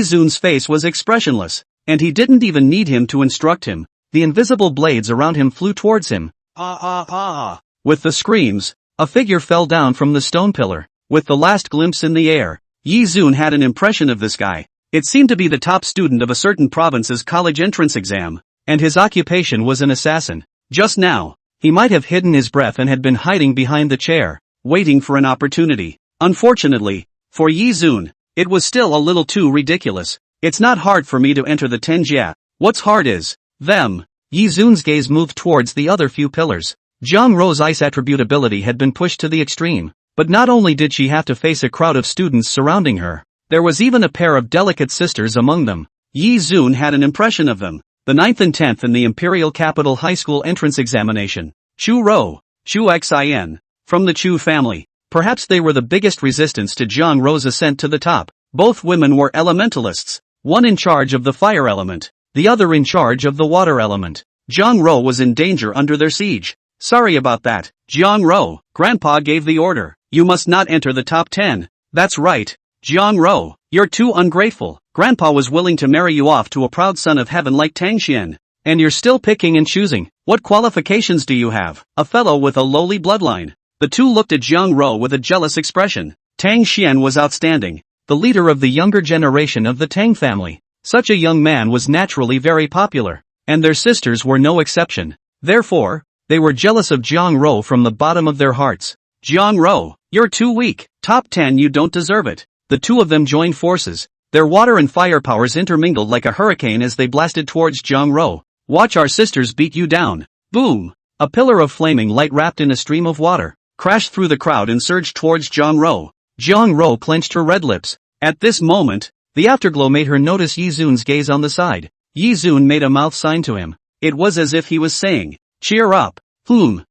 Zun's face was expressionless, and he didn't even need him to instruct him. The invisible blades around him flew towards him. Ha ha ha. With the screams, a figure fell down from the stone pillar. With the last glimpse in the air, Yi Zun had an impression of this guy. It seemed to be the top student of a certain province's college entrance exam, and his occupation was an assassin. Just now, he might have hidden his breath and had been hiding behind the chair, waiting for an opportunity. Unfortunately, for Yi Zun, it was still a little too ridiculous. It's not hard for me to enter the Tenjia. What's hard is them. Yi Zun's gaze moved towards the other few pillars. Zhang Rou's ice attribute ability had been pushed to the extreme. But not only did she have to face a crowd of students surrounding her, there was even a pair of delicate sisters among them. Yi Zun had an impression of them. The 9th and 10th in the Imperial Capital High School entrance examination. Chu Rou, Chu Xin. From the Chu family. Perhaps they were the biggest resistance to Zhang Rou's ascent to the top. Both women were elementalists. One in charge of the fire element, the other in charge of the water element. Zhang Rou was in danger under their siege. Sorry about that, Zhang Rou. Grandpa gave the order. You must not enter the top 10. That's right, Zhang Rou. You're too ungrateful. Grandpa was willing to marry you off to a proud son of heaven like Tang Xian. And you're still picking and choosing. What qualifications do you have? A fellow with a lowly bloodline. The two looked at Zhang Rou with a jealous expression. Tang Xian was outstanding. The leader of the younger generation of the Tang family. Such a young man was naturally very popular. And their sisters were no exception. Therefore, they were jealous of Zhang Rou from the bottom of their hearts. Zhang Rou, you're too weak. Top 10, you don't deserve it. The two of them joined forces. Their water and fire powers intermingled like a hurricane as they blasted towards Zhang Rou. Watch our sisters beat you down. Boom! A pillar of flaming light wrapped in a stream of water crashed through the crowd and surged towards Zhang Rou. Zhang Rou clenched her red lips. At this moment, the afterglow made her notice Yi Zun's gaze on the side. Yi Zun made a mouth sign to him. It was as if he was saying, cheer up.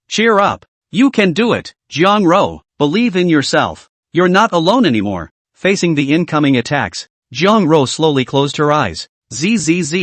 Cheer up. You can do it, Zhang Rou. Believe in yourself. You're not alone anymore. Facing the incoming attacks, Zhang Rou slowly closed her eyes. Zzz.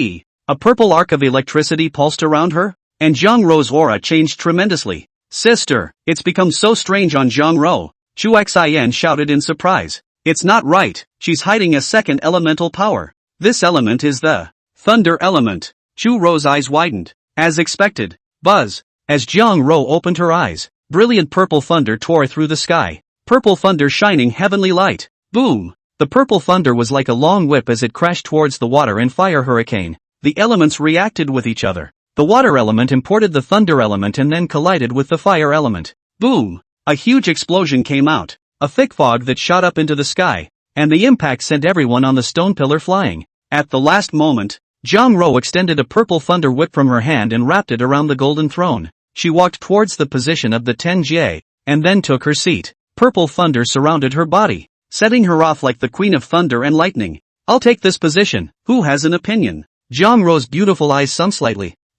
A purple arc of electricity pulsed around her, and Zhang Rou's aura changed tremendously. Sister, it's become so strange on Zhang Rou. Chu Xian shouted in surprise. It's not right, she's hiding a second elemental power. This element is the thunder element. Chu Rou's eyes widened. As expected. Buzz. As Zhang Rou opened her eyes, brilliant purple thunder tore through the sky. Purple thunder shining heavenly light. Boom! The purple thunder was like a long whip as it crashed towards the water and fire hurricane. The elements reacted with each other. The water element imported the thunder element and then collided with the fire element. Boom! A huge explosion came out. A thick fog that shot up into the sky. And the impact sent everyone on the stone pillar flying. At the last moment, Zhang Rou extended a purple thunder whip from her hand and wrapped it around the golden throne. She walked towards the position of the Tenjie, and then took her seat. Purple thunder surrounded her body, setting her off like the queen of thunder and lightning. I'll take this position. Who has an opinion? Zhang Rou's beautiful eyes sunk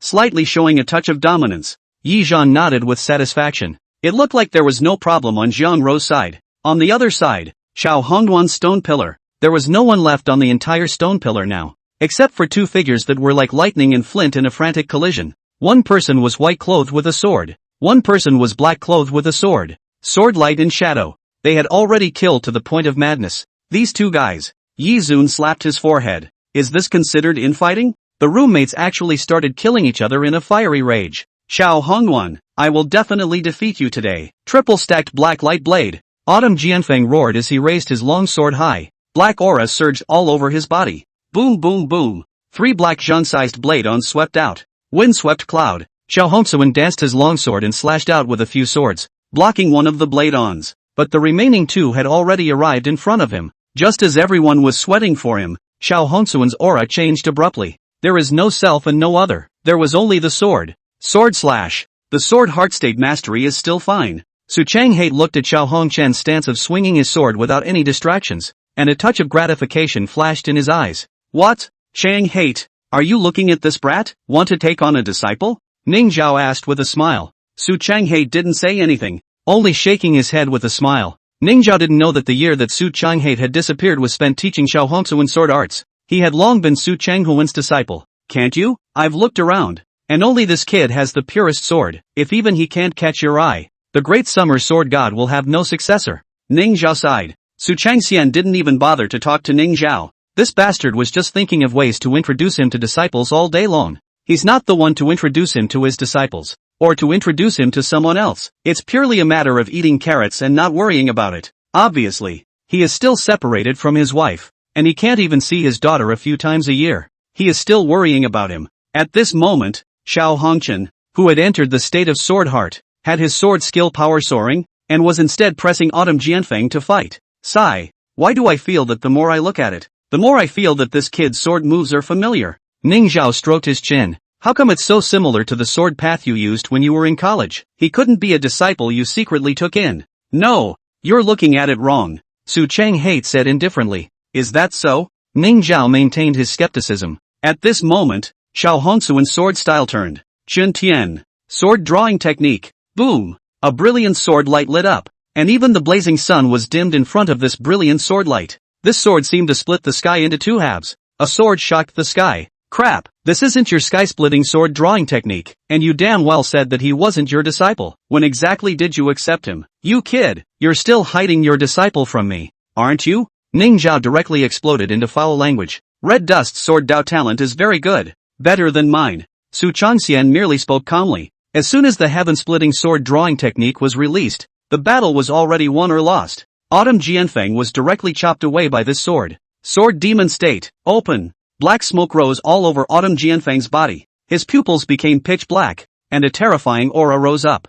slightly showing a touch of dominance. Yi Zhan nodded with satisfaction. It looked like there was no problem on Zhang Rou's side. On the other side, Xiao Hongduan's stone pillar. There was no one left on the entire stone pillar now, except for two figures that were like lightning and flint in a frantic collision. One person was white clothed with a sword. One person was black clothed with a sword. Sword light and shadow. They had already killed to the point of madness. These two guys. Yi Zun slapped his forehead. Is this considered infighting? The roommates actually started killing each other in a fiery rage. Xiao Hongduan, I will definitely defeat you today. Triple stacked black light blade. Autumn Jianfeng roared as he raised his long sword high. Black aura surged all over his body. Boom boom boom. 3 black Zhang-sized blade-ons swept out. Wind-swept cloud. Xiao Hongsuan danced his longsword and slashed out with a few swords, blocking one of the blade-ons. But the remaining 2 had already arrived in front of him. Just as everyone was sweating for him, Xiao Hongsuan's aura changed abruptly. There is no self and no other. There was only the sword. Sword slash. The sword heart state mastery is still fine. Su Changhate looked at Xiao Hongchen's stance of swinging his sword without any distractions, and a touch of gratification flashed in his eyes. What? Changhate, are you looking at this brat? Want to take on a disciple? Ning Zhao asked with a smile. Su Changhate didn't say anything, only shaking his head with a smile. Ning Zhao didn't know that the year that Su Changhate had disappeared was spent teaching Xiao Hongsuan sword arts. He had long been Su Changhuan's disciple. Can't you? I've looked around, and only this kid has the purest sword. If even he can't catch your eye, the great summer sword god will have no successor. Ning Zhao sighed. Su Changxian didn't even bother to talk to Ning Zhao. This bastard was just thinking of ways to introduce him to disciples all day long. He's not the one to introduce him to his disciples, or to introduce him to someone else. It's purely a matter of eating carrots and not worrying about it. Obviously, he is still separated from his wife, and he can't even see his daughter a few times a year. He is still worrying about him. At this moment, Xiao Hongchen, who had entered the state of sword heart, had his sword skill power soaring, and was instead pressing Autumn Jianfeng to fight. Sigh. Why do I feel that the more I look at it, the more I feel that this kid's sword moves are familiar. Ning Zhao stroked his chin. How come it's so similar to the sword path you used when you were in college? He couldn't be a disciple you secretly took in. No, you're looking at it wrong, Su Chang-hate said indifferently. Is that so? Ning Zhao maintained his skepticism. At this moment, Xiao Hongsuan's sword style turned. Chun Tian. Sword drawing technique. Boom! A brilliant sword light lit up, and even the blazing sun was dimmed in front of this brilliant sword light. This sword seemed to split the sky into two halves. A sword shocked the sky. Crap, this isn't your sky-splitting sword drawing technique, and you damn well said that he wasn't your disciple. When exactly did you accept him? You kid, you're still hiding your disciple from me, aren't you? Ning Zhao directly exploded into foul language. Red Dust's sword Dao talent is very good. Better than mine. Su Changxian merely spoke calmly. As soon as the heaven-splitting sword drawing technique was released, the battle was already won or lost. Autumn Jianfeng was directly chopped away by this sword. Sword Demon State, open. Black smoke rose all over Autumn Jianfeng's body. His pupils became pitch black, and a terrifying aura rose up.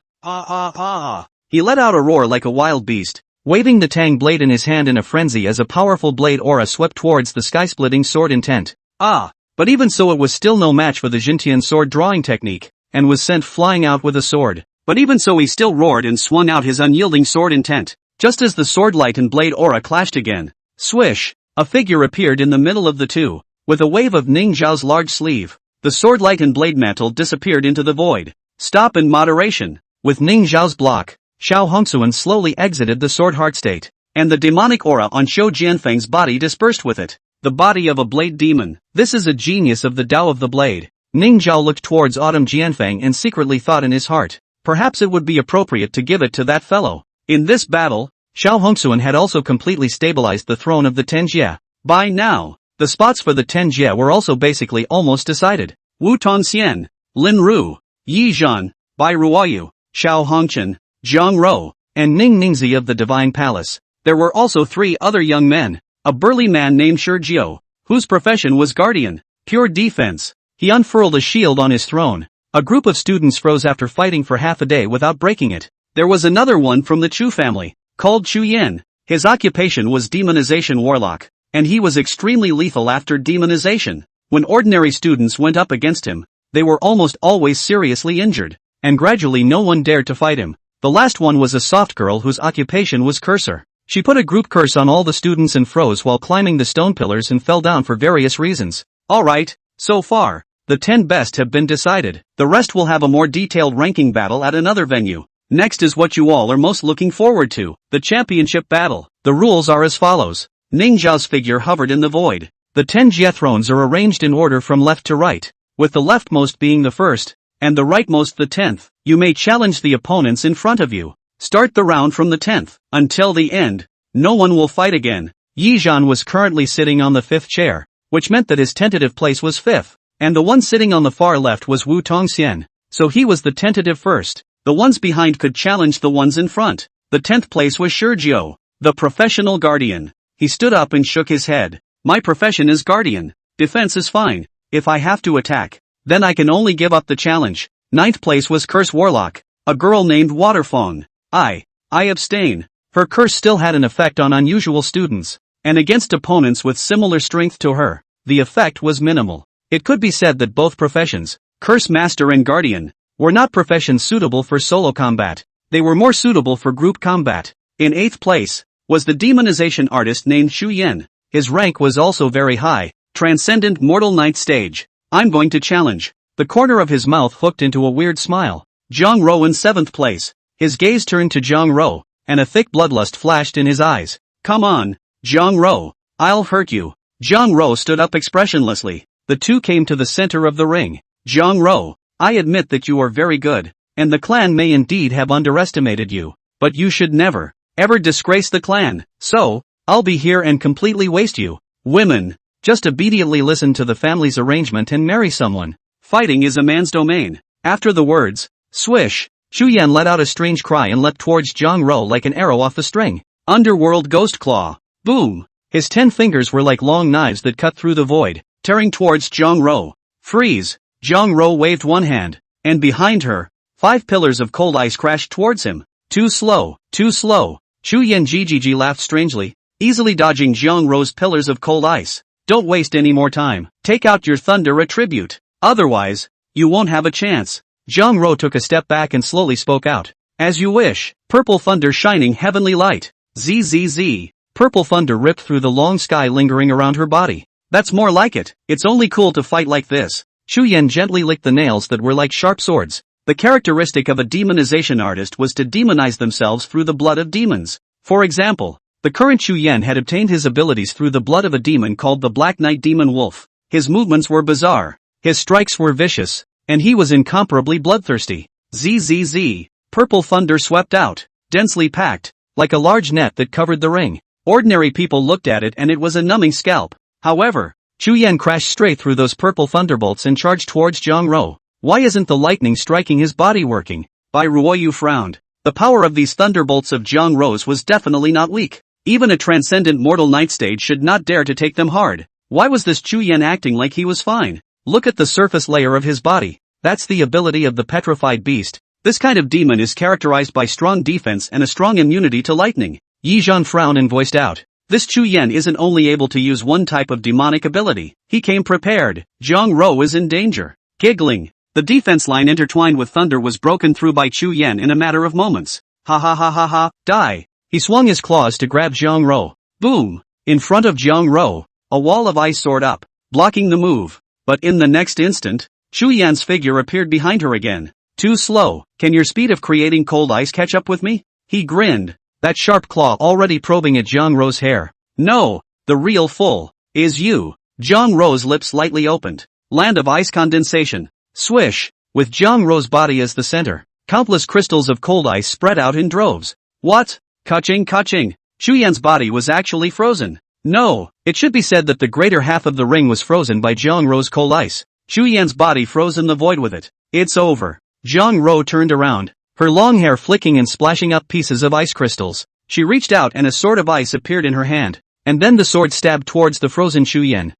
He let out a roar like a wild beast, waving the Tang blade in his hand in a frenzy as a powerful blade aura swept towards the sky-splitting sword intent. But even so it was still no match for the Jintian sword drawing technique, and was sent flying out with a sword. But even so he still roared and swung out his unyielding sword intent. Just as the sword light and blade aura clashed again, swish, a figure appeared in the middle of the two. With a wave of Ning Zhao's large sleeve, the sword light and blade mantle disappeared into the void. Stop in moderation. With Ning Zhao's block, Xiao Hongsuan slowly exited the sword heart state, and the demonic aura on Xiao Jianfeng's body dispersed with it. The body of a blade demon. This is a genius of the Tao of the blade. Ning Zhao looked towards Autumn Jianfeng and secretly thought in his heart, perhaps it would be appropriate to give it to that fellow. In this battle, Xiao Hongsuan had also completely stabilized the throne of the Tenjie. By now, the spots for the Tenjie were also basically almost decided. Wu Tongxian, Lin Ru, Yi Zhan, Bai Ruoyu, Xiao Hongchen, Zhang Rou, and Ning Ningzi of the Divine Palace. There were also three other young men. A burly man named Shi Jiao, whose profession was guardian, pure defense. He unfurled a shield on his throne. A group of students froze after fighting for half a day without breaking it. There was another one from the Chu family, called Chu Yin. His occupation was demonization warlock, and he was extremely lethal after demonization. When ordinary students went up against him, they were almost always seriously injured, and gradually no one dared to fight him. The last one was a soft girl whose occupation was cursor. She put a group curse on all the students and froze while climbing the stone pillars and fell down for various reasons. Alright, so far, the 10 best have been decided. The rest will have a more detailed ranking battle at another venue. Next is what you all are most looking forward to, the championship battle. The rules are as follows. Ning Zhao's figure hovered in the void. The 10 Jie thrones are arranged in order from left to right, with the leftmost being the first, and the rightmost the 10th. You may challenge the opponents in front of you. Start the round from the 10th. Until the end, no one will fight again. Yi Zhan was currently sitting on the 5th chair, which meant that his tentative place was 5th, and the one sitting on the far left was Wu Tongxian, so he was the tentative first. The ones behind could challenge the ones in front. The 10th place was Shi Jiao, the professional guardian. He stood up and shook his head. My profession is guardian. Defense is fine. If I have to attack, then I can only give up the challenge. 9th place was Curse Warlock, a girl named Waterfong. I abstain. Her curse still had an effect on unusual students, and against opponents with similar strength to her, the effect was minimal. It could be said that both professions, Curse Master and Guardian, were not professions suitable for solo combat. They were more suitable for group combat. In 8th place, was the demonization artist named Xu Yin. His rank was also very high, Transcendent Mortal 9th stage. I'm going to challenge. The corner of his mouth hooked into a weird smile. Zhang Rou in 7th place. His gaze turned to Zhang Rou, and a thick bloodlust flashed in his eyes. Come on, Zhang Rou, I'll hurt you. Zhang Rou stood up expressionlessly. The two came to the center of the ring. Zhang Rou, I admit that you are very good, and the clan may indeed have underestimated you, but you should never, ever disgrace the clan. So, I'll be here and completely waste you. Women, just obediently listen to the family's arrangement and marry someone. Fighting is a man's domain. After the words, swish, Xu Yan let out a strange cry and leapt towards Zhang Rou like an arrow off the string. Underworld Ghost Claw. Boom! His 10 fingers were like long knives that cut through the void, tearing towards Zhang Rou. Freeze! Zhang Rou waved one hand, and behind her, 5 pillars of cold ice crashed towards him. Too slow, too slow. Chu Yan Gigi laughed strangely, easily dodging Zhang Rou's pillars of cold ice. Don't waste any more time. Take out your thunder attribute. Otherwise, you won't have a chance. Zhang Ro took a step back and slowly spoke out. As you wish. Purple thunder shining heavenly light. ZZZ. Purple thunder ripped through the long sky lingering around her body. That's more like it. It's only cool to fight like this. Chu Yan gently licked the nails that were like sharp swords. The characteristic of a demonization artist was to demonize themselves through the blood of demons. For example, the current Chu Yan had obtained his abilities through the blood of a demon called the Black Knight Demon Wolf. His movements were bizarre. His strikes were vicious. And he was incomparably bloodthirsty. ZZZ. Purple thunder swept out. Densely packed. Like a large net that covered the ring. Ordinary people looked at it and it was a numbing scalp. However, Chu Yan crashed straight through those purple thunderbolts and charged towards Zhang Ro. Why isn't the lightning striking his body working? Bai Ruoyu frowned. The power of these thunderbolts of Zhang Ro's was definitely not weak. Even a transcendent mortal night stage should not dare to take them hard. Why was this Chu Yan acting like he was fine? Look at the surface layer of his body. That's the ability of the petrified beast. This kind of demon is characterized by strong defense and a strong immunity to lightning. Yi Zhan frowned and voiced out. This Chu Yan isn't only able to use one type of demonic ability. He came prepared. Zhang Ro is in danger. Giggling. The defense line intertwined with thunder was broken through by Chu Yan in a matter of moments. Ha ha ha ha ha, die. He swung his claws to grab Zhang Ro. Boom. In front of Zhang Ro, a wall of ice soared up, blocking the move. But in the next instant, Chu Yan's figure appeared behind her again. Too slow. Can your speed of creating cold ice catch up with me? He grinned. That sharp claw already probing at Zhang Ro's hair. No. The real fool is you. Zhang Ro's lips slightly opened. Land of ice condensation. Swish, with Zhang Ro's body as the center, countless crystals of cold ice spread out in droves. What? Kaching. Chu Yan's body was actually frozen. No, it should be said that the greater half of the ring was frozen by Zhang Ro's cold ice. Chu Yan's body froze in the void with it. It's over. Zhang Ro turned around, her long hair flicking and splashing up pieces of ice crystals. She reached out and a sword of ice appeared in her hand. And then the sword stabbed towards the frozen Chu Yan.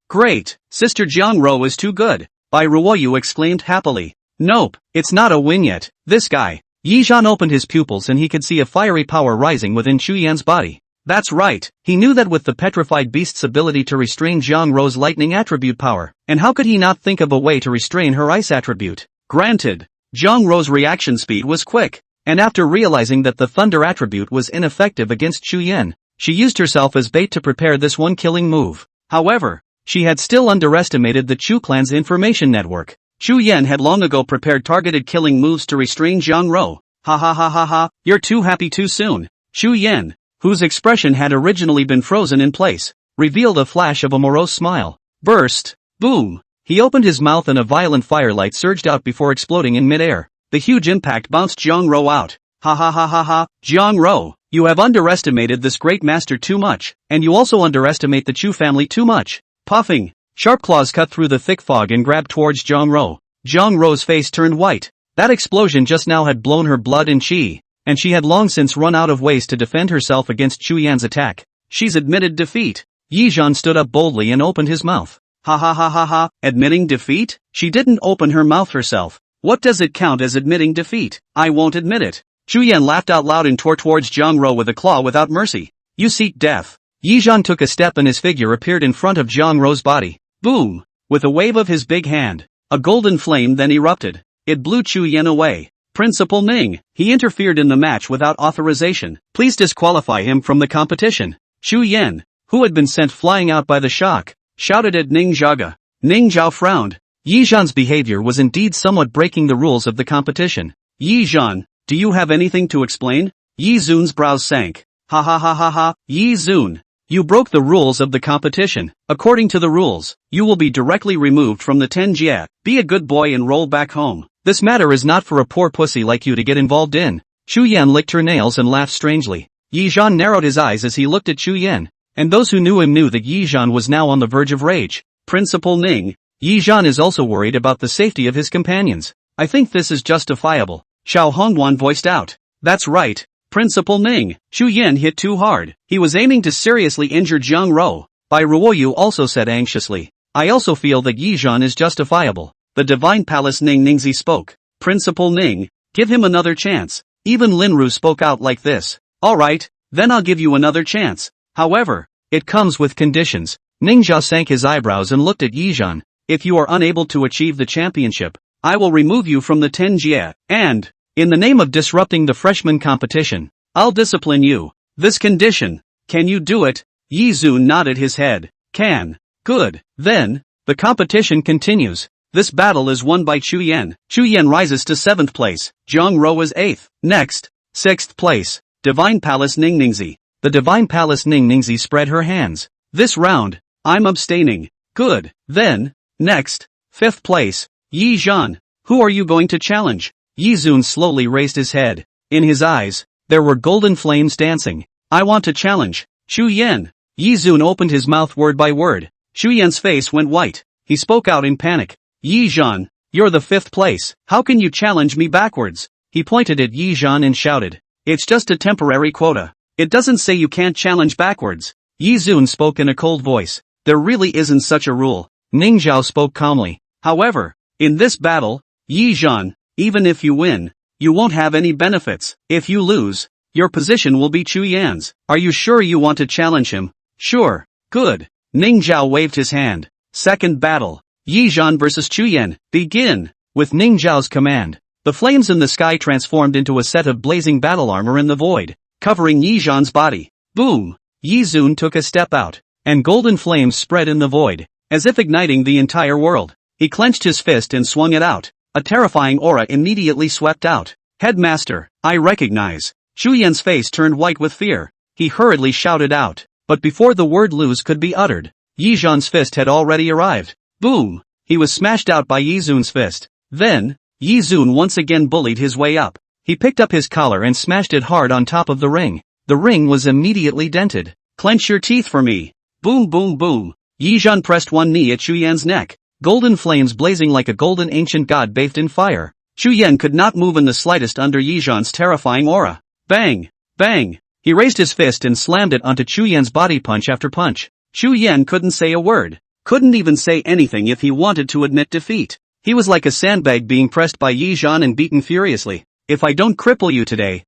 Great. Sister Zhang Ro is too good. Bai Ruoyu exclaimed happily. Nope, it's not a win yet. This guy. Yi Zhan opened his pupils and he could see a fiery power rising within Chu Yan's body. That's right, he knew that with the petrified beast's ability to restrain Zhang Ro's lightning attribute power, and how could he not think of a way to restrain her ice attribute? Granted, Zhang Ro's reaction speed was quick, and after realizing that the thunder attribute was ineffective against Chu Yan, she used herself as bait to prepare this one killing move. However, she had still underestimated the Chu clan's information network. Chu Yan had long ago prepared targeted killing moves to restrain Zhang Ro. Ha ha ha ha ha, you're too happy too soon. Chu Yan, whose expression had originally been frozen in place, revealed a flash of a morose smile. Burst. Boom. He opened his mouth and a violent firelight surged out before exploding in midair. The huge impact bounced Zhang Ro out. Ha ha ha ha ha, Zhang Ro, you have underestimated this great master too much, and you also underestimate the Chu family too much. Puffing, sharp claws cut through the thick fog and grabbed towards Zhang Ro. Zhang Ro's face turned white. That explosion just now had blown her blood and chi, and she had long since run out of ways to defend herself against Chu Yan's attack. She's admitted defeat. Yi Zhan stood up boldly and opened his mouth. Ha ha ha ha ha, admitting defeat? She didn't open her mouth herself. What does it count as admitting defeat? I won't admit it. Chu Yan laughed out loud and tore towards Zhang Ro with a claw without mercy. You seek death. Yi Zhan took a step and his figure appeared in front of Zhang Ro's body. Boom! With a wave of his big hand, a golden flame then erupted. It blew Chu Yan away. Principal Ning, he interfered in the match without authorization. Please disqualify him from the competition. Chu Yan, who had been sent flying out by the shock, shouted at Ning Zhaga. Ning Zhao frowned. Yi Zhan's behavior was indeed somewhat breaking the rules of the competition. Yi Zhan, do you have anything to explain? Yi Zun's brows sank. Ha ha ha ha ha, Yi Zun. You broke the rules of the competition. According to the rules, you will be directly removed from the Tenjie. Be a good boy and roll back home. This matter is not for a poor pussy like you to get involved in. Chu Yan licked her nails and laughed strangely. Yi Zhan narrowed his eyes as he looked at Chu Yan, and those who knew him knew that Yi Zhan was now on the verge of rage. Principal Ning, Yi Zhan is also worried about the safety of his companions. I think this is justifiable. Xiao Hongwan voiced out. That's right. Principal Ning, Chu Yan hit too hard. He was aiming to seriously injure Zhang Ro. Bai Ruoyu also said anxiously. I also feel that Yi Zhan is justifiable. The Divine Palace Ning Ningzi spoke. Principal Ning, give him another chance. Even Linru spoke out like this. Alright, then I'll give you another chance. However, it comes with conditions. Ning Zhao sank his eyebrows and looked at Yi Zhan. If you are unable to achieve the championship, I will remove you from the Tenjie, and, in the name of disrupting the freshman competition, I'll discipline you. This condition. Can you do it? Yi Zun nodded his head. Can. Good. Then, the competition continues. This battle is won by Chu Yan. Chu Yan rises to 7th place. Zhang Ro is 8th. Next, 6th place. Divine Palace Ning Ningzi. The Divine Palace Ning Ningzi spread her hands. This round, I'm abstaining. Good. Then, next, 5th place. Yi Zhan. Who are you going to challenge? Yi Zun slowly raised his head. In his eyes, there were golden flames dancing. I want to challenge Chu Yan. Yi Zun opened his mouth word by word. Chu Yan's face went white. He spoke out in panic. Yi Zhan, you're the 5th place. How can you challenge me backwards? He pointed at Yi Zhan and shouted. It's just a temporary quota. It doesn't say you can't challenge backwards. Yi Zun spoke in a cold voice. There really isn't such a rule. Ning Zhao spoke calmly. However, in this battle, Yi Zhan, even if you win, you won't have any benefits. If you lose, your position will be Chu Yan's. Are you sure you want to challenge him? Sure. Good. Ning Zhao waved his hand. Second battle. Yi Zhan versus Chu Yan. Begin. With Ning Zhao's command, the flames in the sky transformed into a set of blazing battle armor in the void, covering Yi Zhan's body. Boom. Yi Zun took a step out, and golden flames spread in the void, as if igniting the entire world. He clenched his fist and swung it out. A terrifying aura immediately swept out. Headmaster, I recognize. Chu Yan's face turned white with fear. He hurriedly shouted out. But before the word lose could be uttered, Yi Zhan's fist had already arrived. Boom! He was smashed out by Yi Zun's fist. Then, Yi Zun once again bullied his way up. He picked up his collar and smashed it hard on top of the ring. The ring was immediately dented. Clench your teeth for me. Boom boom boom. Yi Zhan pressed one knee at Chu Yan's neck. Golden flames blazing like a golden ancient god bathed in fire. Chu Yan could not move in the slightest under Yi Zhan's terrifying aura. Bang! Bang! He raised his fist and slammed it onto Chu Yan's body punch after punch. Chu Yan couldn't say a word. Couldn't even say anything if he wanted to admit defeat. He was like a sandbag being pressed by Yi Zhan and beaten furiously. If I don't cripple you today,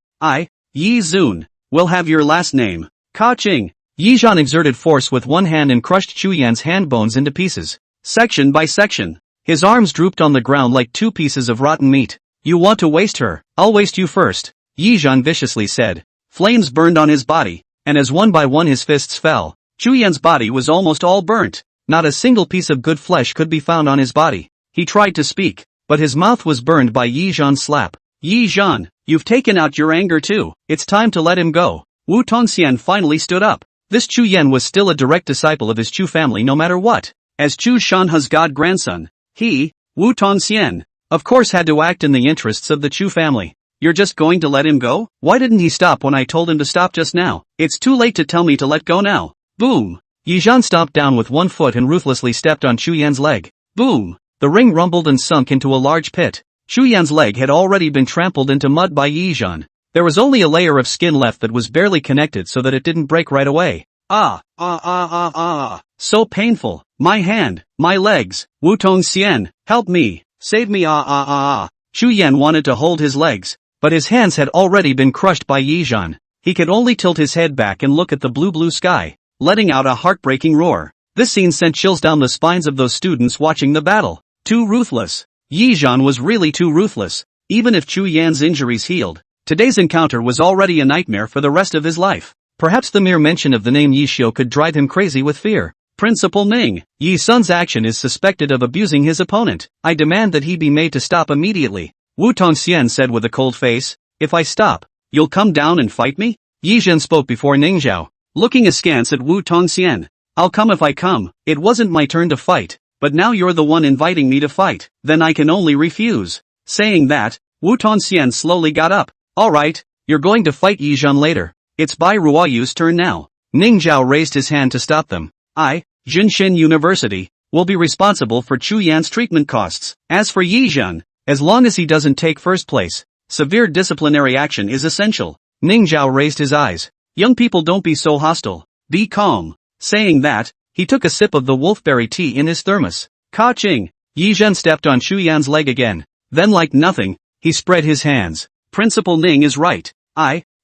Yi Zun, will have your last name. Ka-ching! Yi Zhan exerted force with one hand and crushed Chu Yan's hand bones into pieces. Section by section. His arms drooped on the ground like 2 pieces of rotten meat. You want to waste her? I'll waste you first. Yi Zhan viciously said. Flames burned on his body, and as one by one his fists fell, Chu Yan's body was almost all burnt. Not a single piece of good flesh could be found on his body. He tried to speak, but his mouth was burned by Yi Zhan's slap. Yi Zhan, you've taken out your anger too. It's time to let him go. Wu Tongxian finally stood up. This Chu Yan was still a direct disciple of his Chu family no matter what. As Chu Shanhe's god-grandson, he, Wu Tongxian, of course had to act in the interests of the Chu family. You're just going to let him go? Why didn't he stop when I told him to stop just now? It's too late to tell me to let go now. Boom! Yi Zhan stomped down with one foot and ruthlessly stepped on Chu Yan's leg. Boom! The ring rumbled and sunk into a large pit. Chu Yan's leg had already been trampled into mud by Yi Zhan. There was only a layer of skin left that was barely connected so that it didn't break right away. So painful. My hand, my legs. Wu Tongxian, help me. Save me Chu Yan wanted to hold his legs, but his hands had already been crushed by Yi Zhan. He could only tilt his head back and look at the blue sky, letting out a heartbreaking roar. This scene sent chills down the spines of those students watching the battle. Too ruthless. Yi Zhan was really too ruthless. Even if Chu Yan's injuries healed, today's encounter was already a nightmare for the rest of his life. Perhaps the mere mention of the name Yi Xiu could drive him crazy with fear. Principal Ning, Yi Sun's action is suspected of abusing his opponent. I demand that he be made to stop immediately. Wu Tongxian said with a cold face. If I stop, you'll come down and fight me? Yi Zhen spoke before Ning Zhao, looking askance at Wu Tongxian. I'll come if I come. It wasn't my turn to fight, but now you're the one inviting me to fight. Then I can only refuse. Saying that, Wu Tongxian slowly got up. Alright, you're going to fight Yi Zhen later. It's Bai Ruoyu's turn now. Ning Zhao raised his hand to stop them. Jinshin University, will be responsible for Chu Yan's treatment costs. As for Yi Zhen, as long as he doesn't take first place, severe disciplinary action is essential. Ning Zhao raised his eyes. Young people, don't be so hostile. Be calm. Saying that, he took a sip of the wolfberry tea in his thermos. Ka-ching! Yi Zhen stepped on Chu Yan's leg again. Then like nothing, he spread his hands. Principal Ning is right.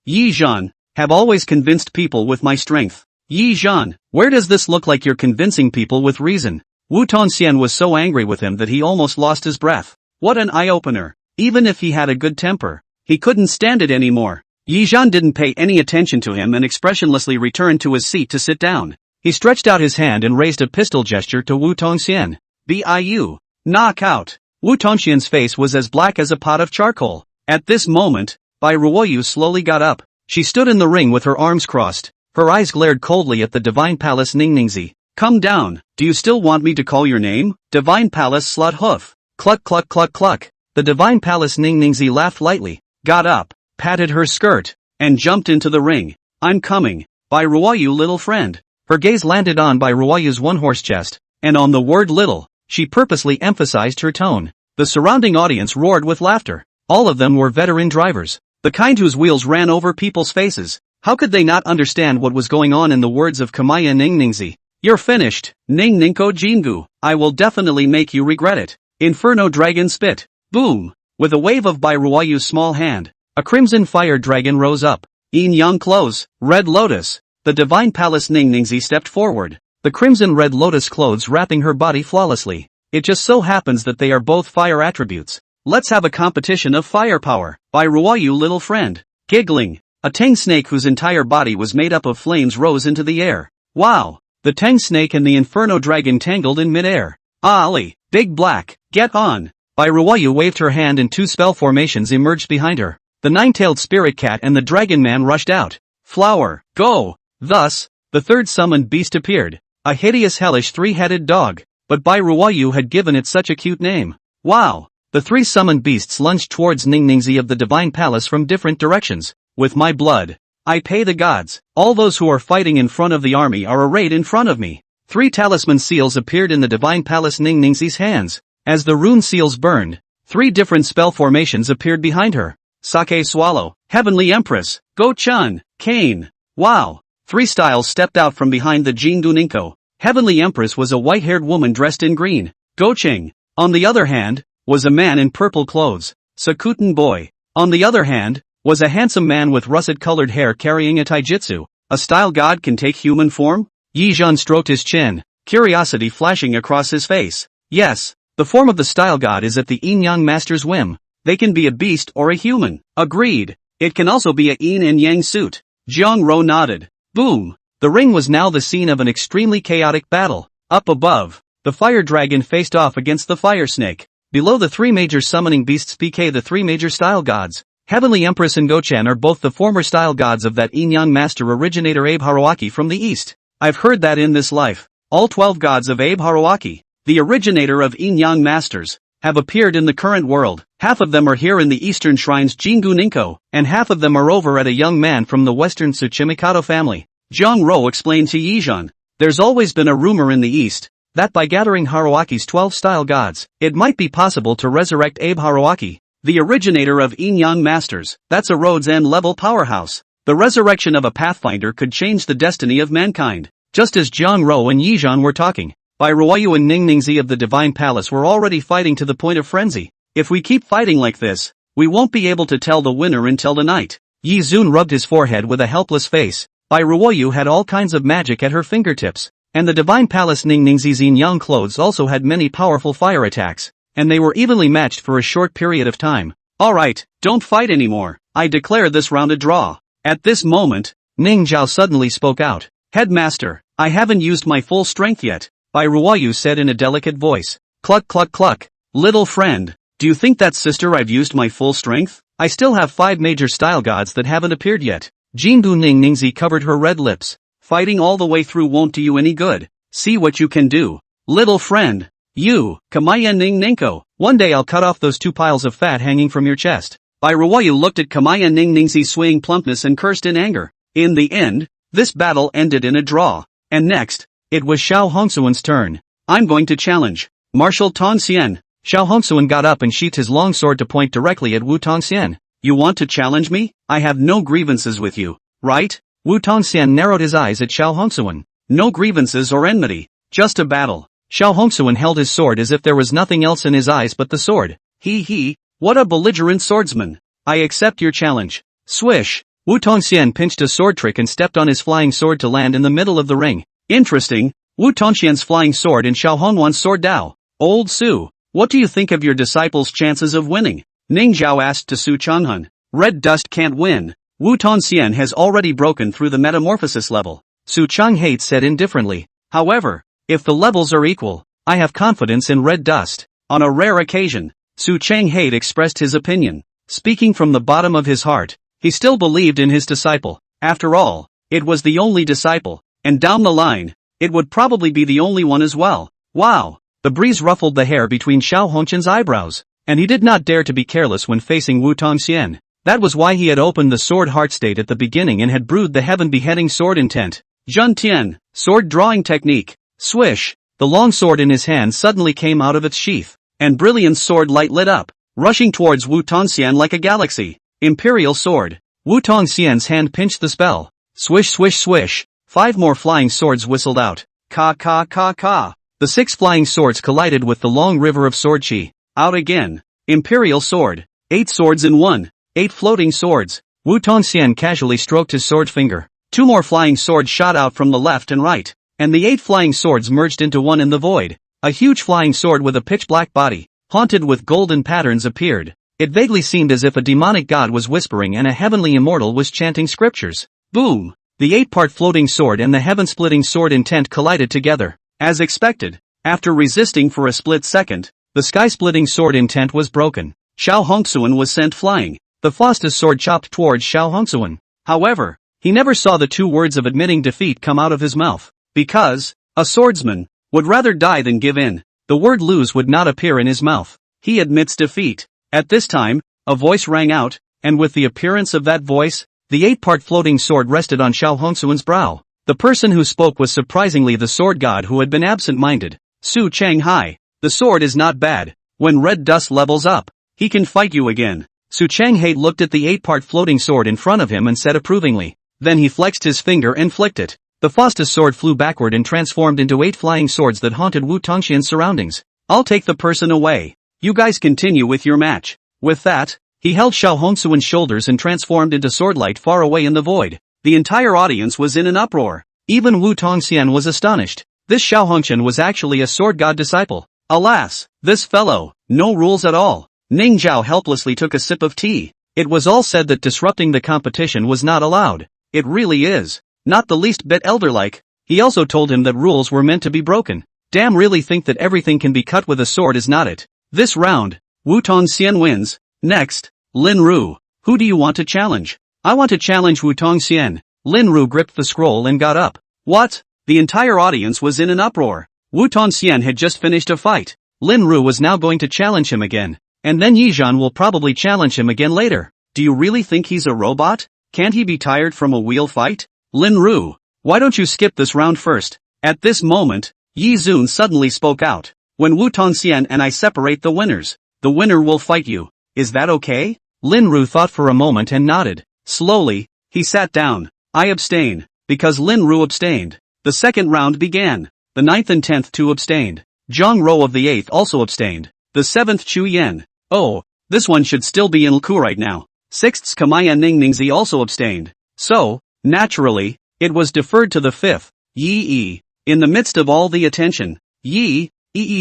Yi Zhen, have always convinced people with my strength. Yi Zhan, where does this look like you're convincing people with reason? Wu Tongxian was so angry with him that he almost lost his breath. What an eye-opener. Even if he had a good temper, he couldn't stand it anymore. Yi Zhan didn't pay any attention to him and expressionlessly returned to his seat to sit down. He stretched out his hand and raised a pistol gesture to Wu Tongxian. Biu. Knock out. Wu Tongxian's face was as black as a pot of charcoal. At this moment, Bai Ruoyu slowly got up. She stood in the ring with her arms crossed. Her eyes glared coldly at the Divine Palace Ningningzi. Come down, do you still want me to call your name? Divine Palace Slut Hoof. Cluck cluck cluck cluck. The Divine Palace Ningningzi laughed lightly, got up, patted her skirt, and jumped into the ring. I'm coming, Bai Ruoyu little friend. Her gaze landed on Bai Ruoyu's one-horse chest, and on the word little, she purposely emphasized her tone. The surrounding audience roared with laughter. All of them were veteran drivers, the kind whose wheels ran over people's faces. How could they not understand what was going on in the words of Kamaya Ningningzi? You're finished, Ning Ninko Jingu. I will definitely make you regret it. Inferno Dragon Spit. Boom. With a wave of Bai Ruoyu's small hand, a crimson fire dragon rose up. Yin Yang clothes, Red Lotus. The Divine Palace Ningningzi stepped forward, the crimson red lotus clothes wrapping her body flawlessly. It just so happens that they are both fire attributes. Let's have a competition of firepower. Bai Ruoyu little friend. Giggling. A Tang snake whose entire body was made up of flames rose into the air. Wow! The Tang snake and the Inferno dragon tangled in midair. Ali, Big Black, get on! Bai Ruoyu waved her hand and two spell formations emerged behind her. The nine-tailed spirit cat and the dragon man rushed out. Flower, go! Thus, the third summoned beast appeared. A hideous hellish three-headed dog. But Bai Ruoyu had given it such a cute name. Wow! The three summoned beasts lunged towards Ningningzi of the Divine Palace from different directions. With my blood, I pay the gods. All those who are fighting in front of the army are arrayed in front of me. Three talisman seals appeared in the Divine Palace Ningningzi's hands. As the rune seals burned, three different spell formations appeared behind her. Sake Swallow, Heavenly Empress, Go Chun, Kane. Wow! Three styles stepped out from behind the Jingu Ninko. Heavenly Empress was a white-haired woman dressed in green. Go Ching, on the other hand, was a man in purple clothes. Sakuten Boy, on the other hand, was a handsome man with russet-colored hair carrying a taijutsu. A style god can take human form? Yi Zhan stroked his chin, curiosity flashing across his face. Yes, the form of the style god is at the yin-yang master's whim. They can be a beast or a human. Agreed. It can also be a yin and yang suit. Jiang Ro nodded. Boom. The ring was now the scene of an extremely chaotic battle. Up above, the fire dragon faced off against the fire snake. Below the three major summoning beasts PK the three major style gods. Heavenly Empress and Gochan are both the former style gods of that yin-yang master originator Abe Harawaki from the east. I've heard that in this life, all 12 gods of Abe Harawaki, the originator of yin-yang masters, have appeared in the current world. Half of them are here in the eastern shrines Jingu Ninko, and half of them are over at a young man from the western Tsuchimikado family. Jiang Ro explained to Yi Zhan. There's always been a rumor in the east, that by gathering Harawaki's 12 style gods, it might be possible to resurrect Abe Harawaki, the originator of yin-yang masters. That's a Rhodes End level powerhouse. The resurrection of a pathfinder could change the destiny of mankind. Just as Jiang Ro and Yi Zhan were talking, Bai Ruoyu and Ningningzi of the Divine Palace were already fighting to the point of frenzy. If we keep fighting like this, we won't be able to tell the winner until the night. Yi Zun rubbed his forehead with a helpless face. Bai Ruoyu had all kinds of magic at her fingertips, and the Divine Palace Ningningzi's yin-yang clothes also had many powerful fire attacks, and they were evenly matched for a short period of time. Alright, don't fight anymore. I declare this round a draw. At this moment, Ning Zhao suddenly spoke out. Headmaster, I haven't used my full strength yet, Bai Ruoyu said in a delicate voice. Cluck cluck cluck. Little friend, do you think that sister I've used my full strength? I still have 5 major style gods that haven't appeared yet. Jingu Ningningzi covered her red lips. Fighting all the way through won't do you any good. See what you can do. Little friend. You, Kamaya Ning Ninko. One day I'll cut off those 2 piles of fat hanging from your chest. Bai Ruoyu looked at Kamaya Ningningzi's swaying plumpness and cursed in anger. In the end, this battle ended in a draw. And next, it was Xiao Hongsuan's turn. I'm going to challenge. Marshal Tongxian. Xiao Hongsuan got up and sheathed his long sword to point directly at Wu Tongxian. You want to challenge me? I have no grievances with you, right? Wu Tongxian narrowed his eyes at Xiao Hongsuan. No grievances or enmity, just a battle. Xiao Hongsuan held his sword as if there was nothing else in his eyes but the sword. He, what a belligerent swordsman. I accept your challenge. Swish. Wu Tongxian pinched a sword trick and stepped on his flying sword to land in the middle of the ring. Interesting, Wu Tongxian's flying sword and Xiao Hongwan's sword Dao. Old Su, what do you think of your disciples' chances of winning? Ning Zhao asked to Su Changhan. Red dust can't win. Wu Tongxian has already broken through the metamorphosis level. Su Changhate said indifferently. However, if the levels are equal, I have confidence in red dust. On a rare occasion, Su Changhate expressed his opinion. Speaking from the bottom of his heart, he still believed in his disciple. After all, it was the only disciple, and down the line, it would probably be the only one as well. Wow! The breeze ruffled the hair between Xiao Hongqian's eyebrows, and he did not dare to be careless when facing Wu Tongxian. That was why he had opened the sword heart state at the beginning and had brewed the heaven-beheading sword intent. Zhen Tian, sword drawing technique. Swish! The long sword in his hand suddenly came out of its sheath, and Brilliant's sword light lit up, rushing towards Wu Tongxian like a galaxy. Imperial sword. Wu Tongxian's hand pinched the spell. Swish swish swish. 5 more flying swords whistled out. Ka ka ka ka. The 6 flying swords collided with the long river of sword chi. Out again. Imperial sword. 8 swords in one. 8 floating swords. Wu Tongxian casually stroked his sword finger. 2 more flying swords shot out from the left and right, and the 8 flying swords merged into one in the void. A huge flying sword with a pitch-black body, haunted with golden patterns appeared. It vaguely seemed as if a demonic god was whispering and a heavenly immortal was chanting scriptures. Boom! The 8-part floating sword and the heaven-splitting sword intent collided together. As expected, after resisting for a split second, the sky-splitting sword intent was broken. Xiao Hongxuan was sent flying. The fastest sword chopped towards Xiao Hongxuan. However, he never saw the 2 words of admitting defeat come out of his mouth. Because, a swordsman, would rather die than give in. The word lose would not appear in his mouth. He admits defeat. At this time, a voice rang out, and with the appearance of that voice, the 8-part floating sword rested on Xiao Hongxuan's brow. The person who spoke was surprisingly the sword god who had been absent-minded. Su Changhai. The sword is not bad. When red dust levels up, he can fight you again. Su Changhai looked at the 8-part floating sword in front of him and said approvingly. Then he flexed his finger and flicked it. The fastest sword flew backward and transformed into 8 flying swords that haunted Wu Tongxian's surroundings. I'll take the person away. You guys continue with your match. With that, he held Xiao Hongxuan's shoulders and transformed into swordlight far away in the void. The entire audience was in an uproar. Even Wu Tongxian was astonished. This Xiao Hongxian was actually a sword god disciple. Alas, this fellow, no rules at all. Ning Zhao helplessly took a sip of tea. It was all said that disrupting the competition was not allowed. It really is. Not the least bit elder-like. He also told him that rules were meant to be broken. Damn, really think that everything can be cut with a sword is not it. This round, Wu Tongxian wins. Next, Lin Ru. Who do you want to challenge? I want to challenge Wu Tongxian. Lin Ru gripped the scroll and got up. What? The entire audience was in an uproar. Wu Tongxian had just finished a fight. Lin Ru was now going to challenge him again. And then Yizhan will probably challenge him again later. Do you really think he's a robot? Can't he be tired from a wheel fight? Lin Ru, why don't you skip this round first? At this moment, Yi Zun suddenly spoke out. When Wu Tongxian and I separate the winners, the winner will fight you. Is that okay? Lin Ru thought for a moment and nodded. Slowly, he sat down. I abstain. Because Lin Ru abstained. The second round began. The 9th and 10th two abstained. Zhang Rou of the 8th also abstained. The 7th Chu Yan. Oh, this one should still be in Liku right now. 6th Kamaya Ningningzi also abstained. So, naturally, it was deferred to the 5th, Yi. In the midst of all the attention, Yi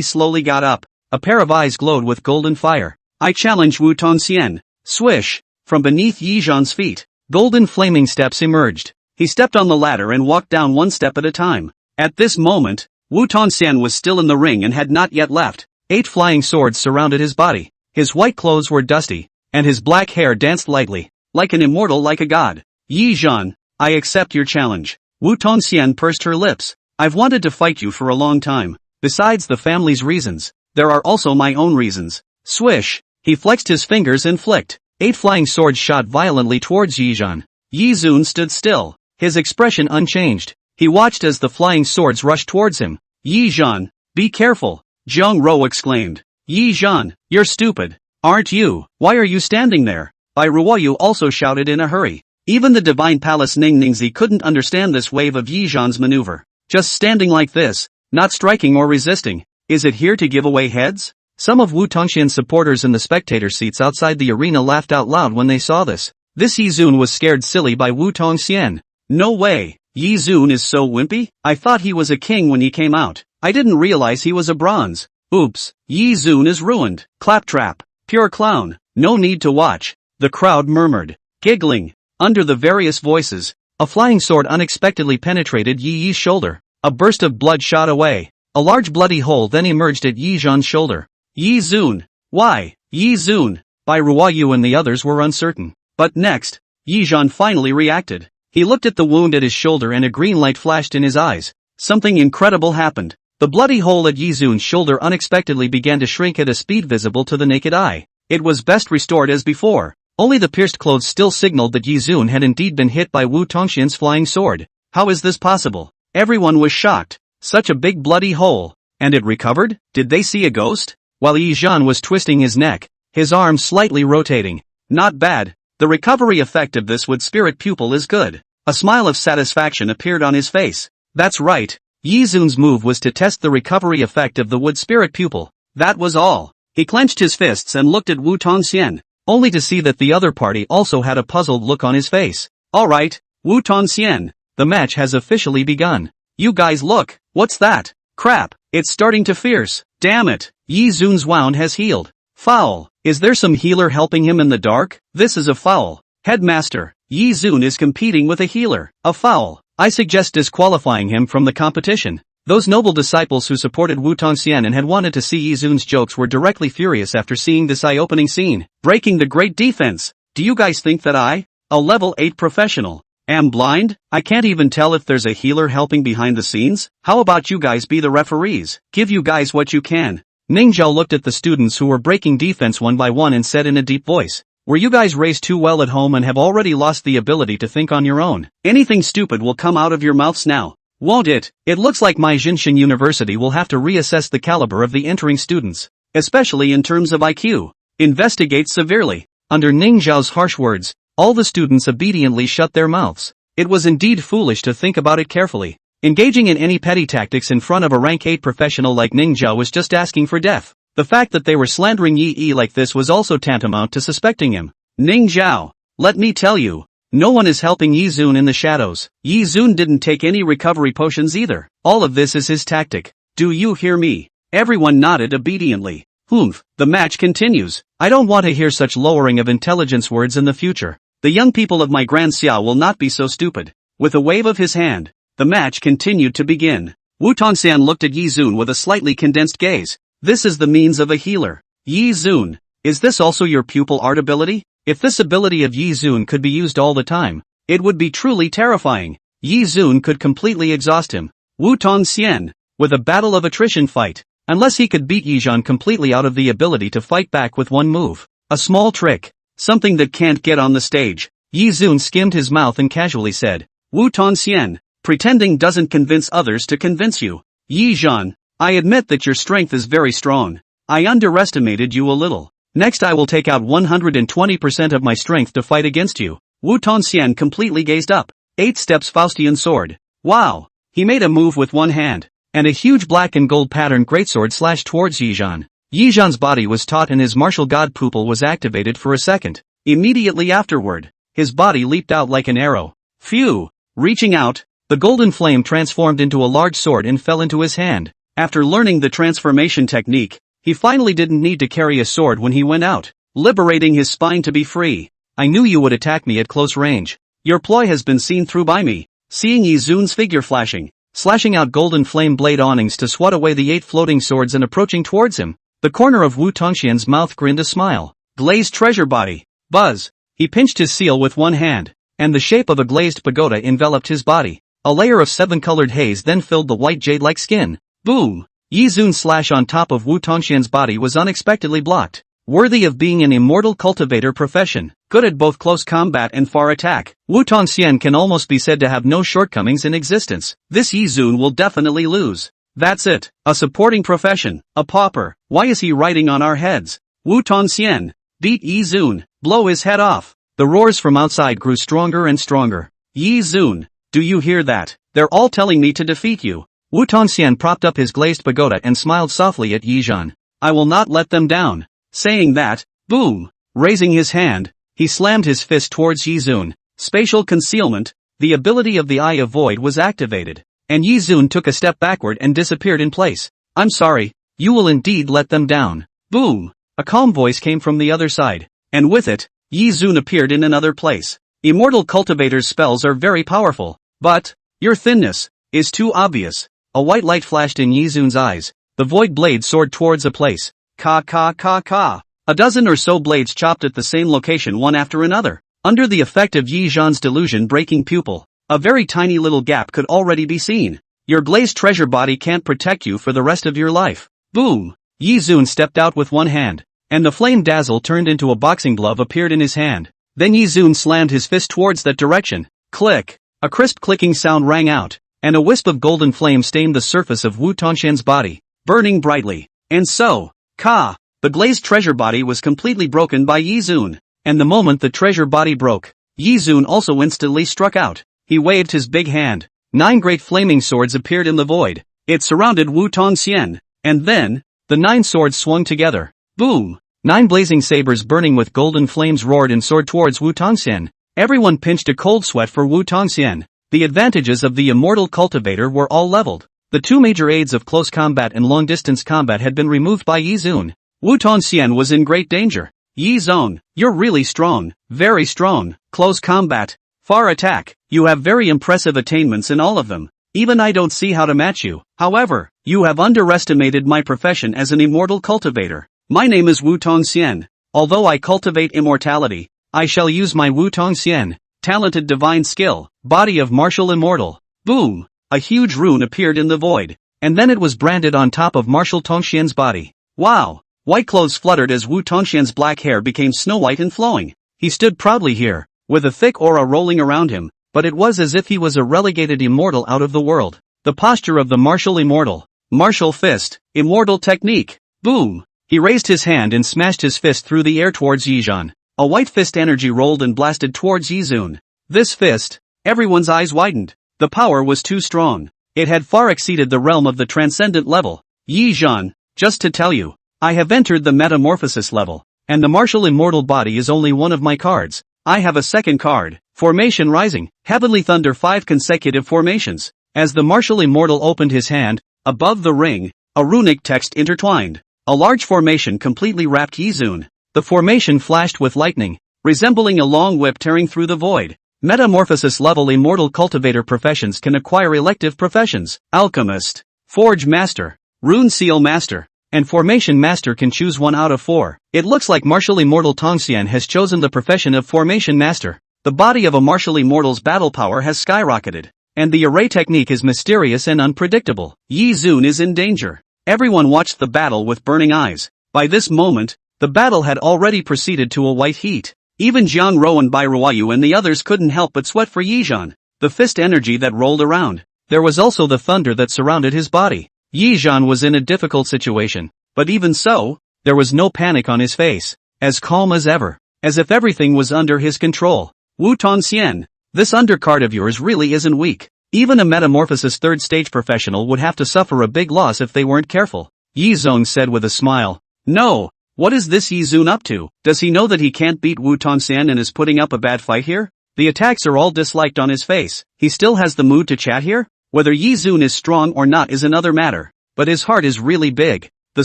slowly got up. A pair of eyes glowed with golden fire. I challenge Wu Tongxian. Swish! From beneath Yi Zhan's feet, golden flaming steps emerged. He stepped on the ladder and walked down 1 step at a time. At this moment, Wu Tongxian was still in the ring and had not yet left. 8 flying swords surrounded his body. His white clothes were dusty, and his black hair danced lightly, like an immortal, like a god. Yi Zhan, I accept your challenge. Wu Tongxian pursed her lips. I've wanted to fight you for a long time. Besides the family's reasons, there are also my own reasons. Swish! He flexed his fingers and flicked. 8 flying swords shot violently towards Yi Zhan. Yi Zun stood still, his expression unchanged. He watched as the flying swords rushed towards him. Yi Zhan, be careful! Zhang Rou exclaimed. Yi Zhan, you're stupid, aren't you? Why are you standing there? Bai Ruoyu also shouted in a hurry. Even the Divine Palace Ningningzi couldn't understand this wave of Yi Zhan's maneuver. Just standing like this, not striking or resisting. Is it here to give away heads? Some of Wu Tongxian's supporters in the spectator seats outside the arena laughed out loud when they saw this. This Yi Zun was scared silly by Wu Tongxian. No way, Yi Zun is so wimpy? I thought he was a king when he came out. I didn't realize he was a bronze. Oops, Yi Zun is ruined. Claptrap. Pure clown. No need to watch. The crowd murmured, giggling. Under the various voices, a flying sword unexpectedly penetrated Yi Yi's shoulder. A burst of blood shot away. A large bloody hole then emerged at Yi Zhan's shoulder. Yi Zun. Why, Yi Zun? Bai Ruoyu and the others were uncertain. But next, Yi Zhan finally reacted. He looked at the wound at his shoulder and a green light flashed in his eyes. Something incredible happened. The bloody hole at Yi Zun's shoulder unexpectedly began to shrink at a speed visible to the naked eye. It was best restored as before. Only the pierced clothes still signaled that Yi Zun had indeed been hit by Wu Tongxian's flying sword. How is this possible? Everyone was shocked. Such a big bloody hole. And it recovered? Did they see a ghost? While Yi Zhan was twisting his neck, his arms slightly rotating. Not bad. The recovery effect of this wood spirit pupil is good. A smile of satisfaction appeared on his face. That's right. Yi Zun's move was to test the recovery effect of the wood spirit pupil. That was all. He clenched his fists and looked at Wu Tongxian, only to see that the other party also had a puzzled look on his face. Alright, Wu Tongxian, the match has officially begun. You guys look, what's that? Crap, it's starting to fierce. Damn it, Yi Zun's wound has healed. Foul, is there some healer helping him in the dark? This is a foul. Headmaster, Yi Zun is competing with a healer. A foul. I suggest disqualifying him from the competition. Those noble disciples who supported Wu Tongxian and had wanted to see Yi Zun's jokes were directly furious after seeing this eye-opening scene. Breaking the great defense. Do you guys think that I, a level 8 professional, am blind? I can't even tell if there's a healer helping behind the scenes? How about you guys be the referees? Give you guys what you can. Ning Zhao looked at the students who were breaking defense one by one and said in a deep voice, were you guys raised too well at home and have already lost the ability to think on your own? Anything stupid will come out of your mouths now. Won't it? It looks like my Jinshin University will have to reassess the caliber of the entering students, especially in terms of IQ. Investigate severely. Under Ning Zhao's harsh words, all the students obediently shut their mouths. It was indeed foolish to think about it carefully. Engaging in any petty tactics in front of a rank 8 professional like Ning Zhao was just asking for death. The fact that they were slandering Yi Yi like this was also tantamount to suspecting him. Ning Zhao, let me tell you, no one is helping Yi Zun in the shadows. Yi Zun didn't take any recovery potions either. All of this is his tactic. Do you hear me? Everyone nodded obediently. Humph, the match continues. I don't want to hear such lowering of intelligence words in the future. The young people of my Grand Xiao will not be so stupid. With a wave of his hand, the match continued to begin. Wu Tongxian looked at Yi Zun with a slightly condensed gaze. This is the means of a healer. Yi Zun, is this also your pupil art ability? If this ability of Yi Zun could be used all the time, it would be truly terrifying. Yi Zun could completely exhaust him. Wu Tongxian, with a battle of attrition fight, unless he could beat Yi Zhan completely out of the ability to fight back with one move. A small trick. Something that can't get on the stage. Yi Zun skimmed his mouth and casually said, Wu Tongxian, pretending doesn't convince others to convince you. Yi Zhan, I admit that your strength is very strong. I underestimated you a little. Next I will take out 120% of my strength to fight against you. Wu Tongxian completely gazed up. 8 steps Faustian sword. Wow. He made a move with one hand, and a huge black and gold patterned greatsword slashed towards Yi Zhan. Yi Zhan's body was taut and his martial god pupil was activated for a second. Immediately afterward, his body leaped out like an arrow. Phew! Reaching out, the golden flame transformed into a large sword and fell into his hand. After learning the transformation technique, he finally didn't need to carry a sword when he went out, liberating his spine to be free. I knew you would attack me at close range. Your ploy has been seen through by me. Seeing Yi Zun's figure slashing out golden flame blade awnings to swat away the 8 floating swords and approaching towards him, the corner of Wu Tongxian's mouth grinned a smile. Glazed treasure body. Buzz. He pinched his seal with one hand, and the shape of a glazed pagoda enveloped his body. A layer of 7-colored haze then filled the white jade-like skin. Boom! Yi Zun's slash on top of Wu Tongxian's body was unexpectedly blocked. Worthy of being an immortal cultivator profession, good at both close combat and far attack, Wu Tongxian can almost be said to have no shortcomings in existence. This Yi Zun will definitely lose. That's it. A supporting profession. A pauper. Why is he riding on our heads? Wu Tongxian. Beat Yi Zun. Blow his head off. The roars from outside grew stronger and stronger. Yi Zun. Do you hear that? They're all telling me to defeat you. Wu Tongxian propped up his glazed pagoda and smiled softly at Yi Zhan. I will not let them down. Saying that, boom. Raising his hand, He slammed his fist towards Yi Zun. Spatial concealment, the ability of the Eye of Void was activated, and Yi Zun took a step backward and disappeared in place. I'm sorry, you will indeed let them down. Boom! A calm voice came from the other side, and with it, Yi Zun appeared in another place. Immortal Cultivator's spells are very powerful, but your thinness is too obvious. A white light flashed in Yi Zun's eyes. The void blade soared towards a place. Ka ka ka ka. A dozen or so blades chopped at the same location one after another. Under the effect of Yi Zhan's delusion-breaking pupil, a very tiny little gap could already be seen. Your glazed treasure body can't protect you for the rest of your life. Boom! Yi Zun stepped out with one hand, and the flame dazzle turned into a boxing glove appeared in his hand. Then Yi Zun slammed his fist towards that direction. Click! A crisp clicking sound rang out, and a wisp of golden flame stained the surface of Wu Tongxian's body, burning brightly. And so, the glazed treasure body was completely broken by Yi Zun. And the moment the treasure body broke, Yi Zun also instantly struck out. He waved his big hand. 9 great flaming swords appeared in the void. It surrounded Wu Tongxian. And then, the 9 swords swung together. Boom! 9 blazing sabers burning with golden flames roared and soared towards Wu Tongxian. Everyone pinched a cold sweat for Wu Tongxian. The advantages of the Immortal Cultivator were all leveled. The 2 major aids of close combat and long-distance combat had been removed by Yi Zun. Wu Tongxian was in great danger. Yi Zun, you're really strong, very strong. Close combat, far attack, you have very impressive attainments in all of them. Even I don't see how to match you. However, you have underestimated my profession as an Immortal Cultivator. My name is Wu Tongxian. Although I cultivate immortality, I shall use my Wu Tongxian, talented divine skill, body of martial immortal. Boom! A huge rune appeared in the void, and then it was branded on top of Martial Tongxian's body. Wow! White clothes fluttered as Wu Tongxian's black hair became snow white and flowing. He stood proudly here, with a thick aura rolling around him, but it was as if he was a relegated immortal out of the world. The posture of the martial immortal. Martial fist, immortal technique. Boom! He raised his hand and smashed his fist through the air towards Yi Zhan. A white fist energy rolled and blasted towards Yi Zun. This fist, everyone's eyes widened. The power was too strong. It had far exceeded the realm of the transcendent level. Yi Zhan, just to tell you, I have entered the metamorphosis level, and the martial immortal body is only one of my cards. I have a second card, Formation Rising, Heavenly Thunder 5 consecutive formations. As the martial immortal opened his hand, above the ring, a runic text intertwined. A large formation completely wrapped Yi Zun. The formation flashed with lightning, resembling a long whip tearing through the void. Metamorphosis level Immortal Cultivator professions can acquire elective professions. Alchemist, Forge Master, Rune Seal Master, and Formation Master can choose 1 out of 4. It looks like Martial Immortal Tongxian has chosen the profession of Formation Master. The body of a Martial Immortal's battle power has skyrocketed, and the array technique is mysterious and unpredictable. Yi Zun is in danger. Everyone watched the battle with burning eyes. By this moment, the battle had already proceeded to a white heat. Even Jiang Rou and Bai Ruoyu and the others couldn't help but sweat for Yi Zhan. The fist energy that rolled around. There was also the thunder that surrounded his body. Yi Zhan was in a difficult situation, but even so, there was no panic on his face. As calm as ever, as if everything was under his control. Wu Tongxian, this undercard of yours really isn't weak. Even a Metamorphosis 3rd stage professional would have to suffer a big loss if they weren't careful. Yi Zong said with a smile. No, what is this Yi Zun up to? Does he know that he can't beat Wu Tongxian and is putting up a bad fight here? The attacks are all disliked on his face. He still has the mood to chat here? Whether Yi Zun is strong or not is another matter, but his heart is really big. The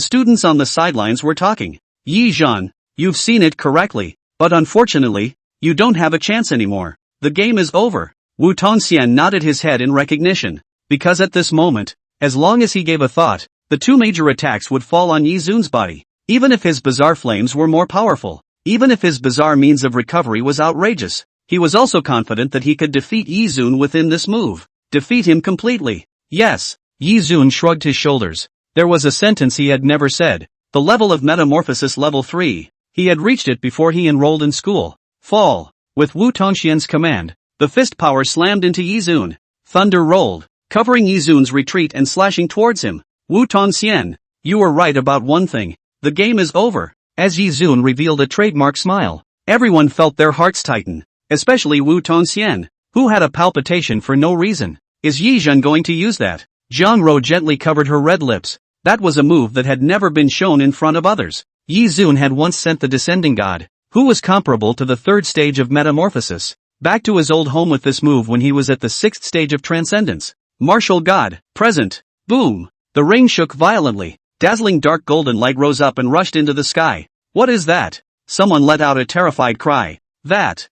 students on the sidelines were talking. Yi Zhan, you've seen it correctly, but unfortunately, you don't have a chance anymore. The game is over. Wu Tongxian nodded his head in recognition, because at this moment, as long as he gave a thought, the 2 major attacks would fall on Yi Zun's body. Even if his bizarre flames were more powerful, even if his bizarre means of recovery was outrageous, he was also confident that he could defeat Yi Zun within this move. Defeat him completely. Yes. Yi Zun shrugged his shoulders. There was a sentence he had never said. The level of Metamorphosis level 3. He had reached it before he enrolled in school. Fall. With Wu Tongxian's command, the fist power slammed into Yi Zun. Thunder rolled, covering Yi Zun's retreat and slashing towards him. Wu Tongxian, you were right about one thing. The game is over. As Yi Zun revealed a trademark smile, everyone felt their hearts tighten, especially Wu Tongxian, who had a palpitation for no reason. Is Yi Zhan going to use that? Jiang Rou gently covered her red lips. That was a move that had never been shown in front of others. Yi Zun had once sent the descending god, who was comparable to the third stage of metamorphosis. Back to his old home with this move when he was at the sixth stage of transcendence. Martial God, present. Boom! The ring shook violently. Dazzling dark golden light rose up and rushed into the sky. What is that? Someone let out a terrified cry. That's.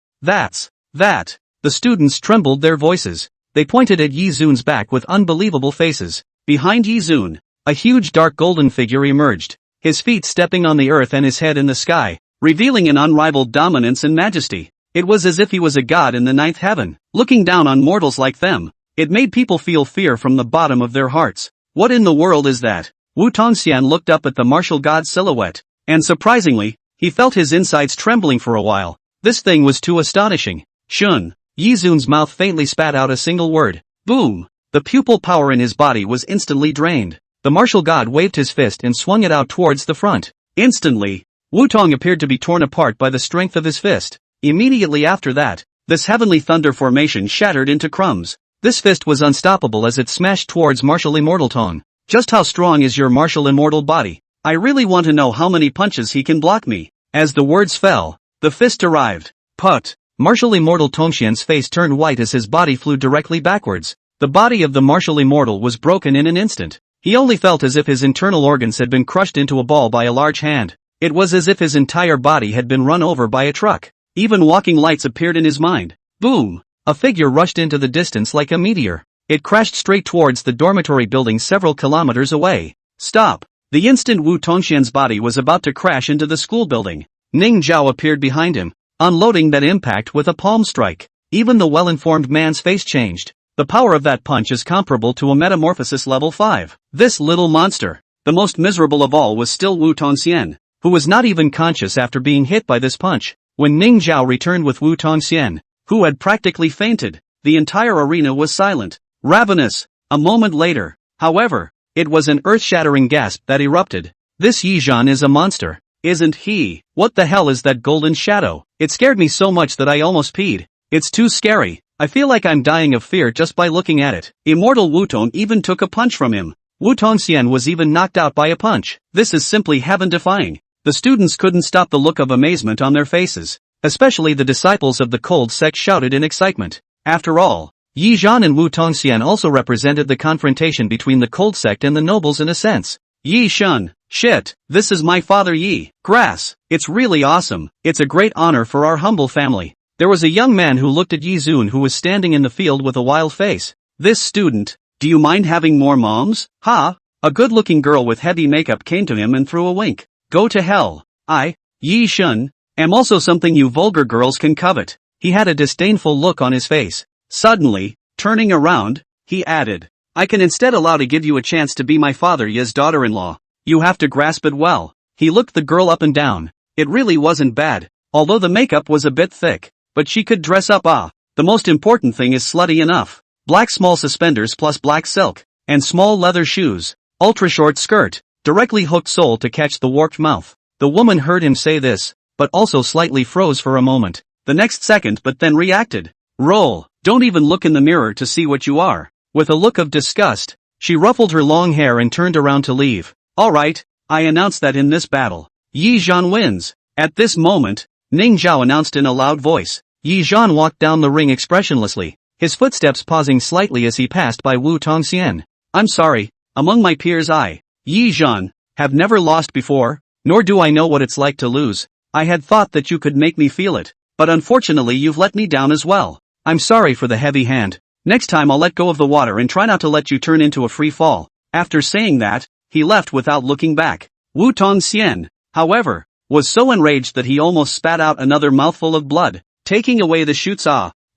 The students trembled their voices. They pointed at Yi Zun's back with unbelievable faces. Behind Yi Zun, a huge dark golden figure emerged, his feet stepping on the earth and his head in the sky, revealing an unrivaled dominance and majesty. It was as if he was a god in the ninth heaven, looking down on mortals like them. It made people feel fear from the bottom of their hearts. What in the world is that? Wu Tongxian looked up at the martial god's silhouette, and surprisingly, he felt his insides trembling for a while. This thing was too astonishing. Shun. Yi Zun's mouth faintly spat out a single word. Boom! The pupil power in his body was instantly drained. The martial god waved his fist and swung it out towards the front. Instantly, Wutong appeared to be torn apart by the strength of his fist. Immediately after that, this heavenly thunder formation shattered into crumbs. This fist was unstoppable as it smashed towards martial immortal Tong. Just how strong is your martial immortal body? I really want to know how many punches he can block me. As the words fell, the fist arrived. Put! Martial immortal Tongxian's face turned white as his body flew directly backwards. The body of the martial immortal was broken in an instant. He only felt as if his internal organs had been crushed into a ball by a large hand. It was as if his entire body had been run over by a truck. Even walking lights appeared in his mind. Boom! A figure rushed into the distance like a meteor. It crashed straight towards the dormitory building several kilometers away. Stop! The instant Wu Tongxian's body was about to crash into the school building, Ning Zhao appeared behind him, unloading that impact with a palm strike. Even the well-informed man's face changed. The power of that punch is comparable to a metamorphosis level 5. This little monster, the most miserable of all, was still Wu Tongxian, who was not even conscious after being hit by this punch. When Ning Zhao returned with Wu Tongxian, who had practically fainted, the entire arena was silent. Ravenous. A moment later, however, it was an earth-shattering gasp that erupted. This Yi Zhan is a monster, isn't he? What the hell is that golden shadow? It scared me so much that I almost peed. It's too scary. I feel like I'm dying of fear just by looking at it. Immortal Wutong even took a punch from him. Wu Tongxian was even knocked out by a punch. This is simply heaven-defying. The students couldn't stop the look of amazement on their faces. Especially the disciples of the cold sect shouted in excitement. After all, Yi Zhan and Wu Tongxian also represented the confrontation between the cold sect and the nobles in a sense. Yi Shun. Shit, this is my father Yi. Grass. It's really awesome. It's a great honor for our humble family. There was a young man who looked at Yi Zun who was standing in the field with a wild face. This student, do you mind having more moms? Ha! A good-looking girl with heavy makeup came to him and threw a wink. Go to hell. I, Yi Shun, am also something you vulgar girls can covet. He had a disdainful look on his face. Suddenly, turning around, he added, I can instead allow to give you a chance to be my father Yi's daughter-in-law. You have to grasp it well. He looked the girl up and down. It really wasn't bad, although the makeup was a bit thick, but she could dress up. The most important thing is slutty enough. Black small suspenders plus black silk, and small leather shoes, ultra-short skirt, directly hooked sole to catch the warped mouth. The woman heard him say this, but also slightly froze for a moment, the next second but then reacted. Roll, don't even look in the mirror to see what you are. With a look of disgust, she ruffled her long hair and turned around to leave. Alright, I announce that in this battle, Yi Zhan wins. At this moment, Ning Zhao announced in a loud voice. Yi Zhan walked down the ring expressionlessly, his footsteps pausing slightly as he passed by Wu Tongxian. I'm sorry, among my peers I, Yi Zhan, have never lost before, nor do I know what it's like to lose. I had thought that you could make me feel it, but unfortunately you've let me down as well. I'm sorry for the heavy hand. Next time I'll let go of the water and try not to let you turn into a free fall. After saying that, he left without looking back. Wu Tongxian, however, was so enraged that he almost spat out another mouthful of blood, taking away the shoots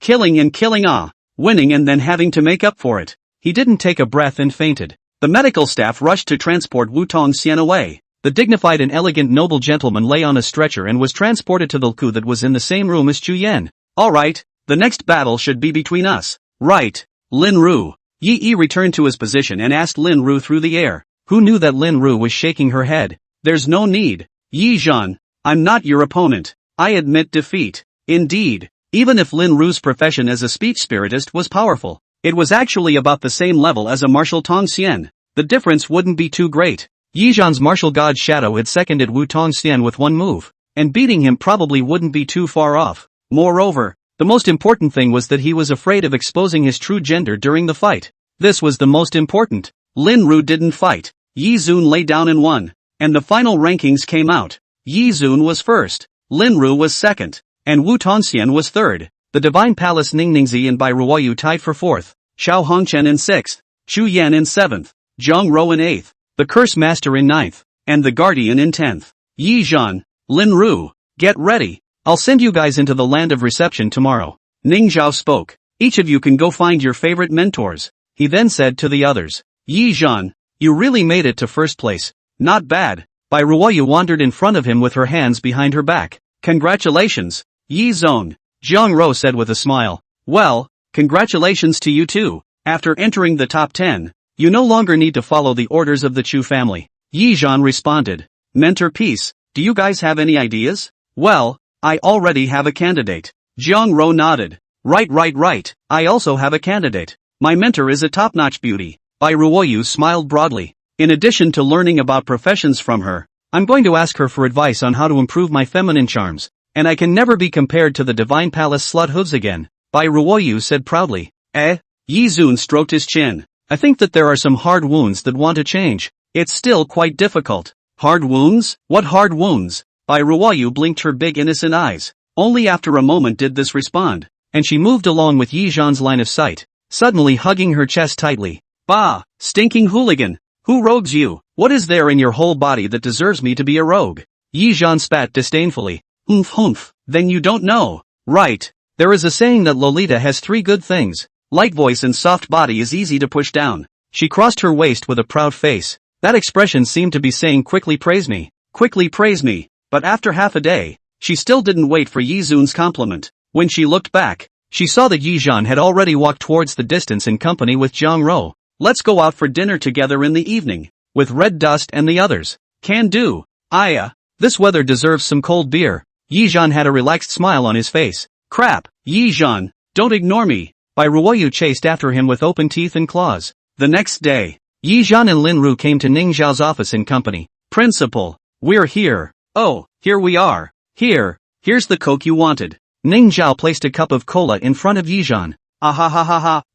killing and killing winning and then having to make up for it. He didn't take a breath and fainted. The medical staff rushed to transport Wu Tongxian away. The dignified and elegant noble gentleman lay on a stretcher and was transported to the Lku that was in the same room as Chu Yen. Alright, the next battle should be between us. Right. Lin Ru. Yi returned to his position and asked Lin Ru through the air. Who knew that Lin Ru was shaking her head? There's no need. Yi Zhan, I'm not your opponent. I admit defeat. Indeed, even if Lin Ru's profession as a speech spiritist was powerful, it was actually about the same level as a martial Tongxian. The difference wouldn't be too great. Yi Zhan's martial god Shadow had seconded Wu Tongxian with one move. and beating him probably wouldn't be too far off. Moreover, the most important thing was that he was afraid of exposing his true gender during the fight. This was the most important. Lin Ru didn't fight. Yi Zun lay down and won. And the final rankings came out. Yi Zun was first. Lin Ru was second. And Wu Tonxian was third. The Divine Palace Ningningzi and Bai Ruoyu tied for fourth. Xiao Hongchen in sixth. Chu Yan in seventh. Zhang Rou in eighth. The Curse Master in ninth. And the Guardian in 10th. Yi Zhan, Lin Ru, get ready. I'll send you guys into the land of reception tomorrow. Ning Zhao spoke. Each of you can go find your favorite mentors. He then said to the others. Yi Zhan, you really made it to first place. Not bad. Bai Ruoyu wandered in front of him with her hands behind her back. Congratulations, Yi Zong, Zhang Rou said with a smile. Well, congratulations to you too. After entering the top 10, you no longer need to follow the orders of the Chu family. Yi Zhan responded. Mentor Peace, do you guys have any ideas? Well, I already have a candidate. Zhang Rou nodded. Right. I also have a candidate. My mentor is a top-notch beauty. Bai Ruoyu smiled broadly. In addition to learning about professions from her, I'm going to ask her for advice on how to improve my feminine charms. And I can never be compared to the Divine Palace slut hooves again. Bai Ruoyu said proudly. Yi Zun stroked his chin. I think that there are some hard wounds that want to change. It's still quite difficult. Hard wounds? What hard wounds? Bai Ruoyu blinked her big innocent eyes. Only after a moment did this respond. And she moved along with Yi Zhan's line of sight, suddenly hugging her chest tightly. Bah, stinking hooligan. Who rogues you? What is there in your whole body that deserves me to be a rogue? Yi Zhan spat disdainfully. Humph, then you don't know. Right. There is a saying that Lolita has three good things. Light voice and soft body is easy to push down. She crossed her waist with a proud face. That expression seemed to be saying quickly praise me. But after half a day, she still didn't wait for Yi Zun's compliment. When she looked back, she saw that Yi Zhan had already walked towards the distance in company with Zhang Rou. Let's go out for dinner together in the evening. With Red Dust and the others. Can do. This weather deserves some cold beer. Yi Zhan had a relaxed smile on his face. Crap, Yi Zhan, don't ignore me. Bai Ruoyu chased after him with open teeth and claws. The next day, Yi Zhan and Lin Ru came to Ning Zhao's office in company. Principal, we're here. Oh, here we are. Here's the Coke you wanted. Ning Zhao placed a cup of cola in front of Yi Zhan.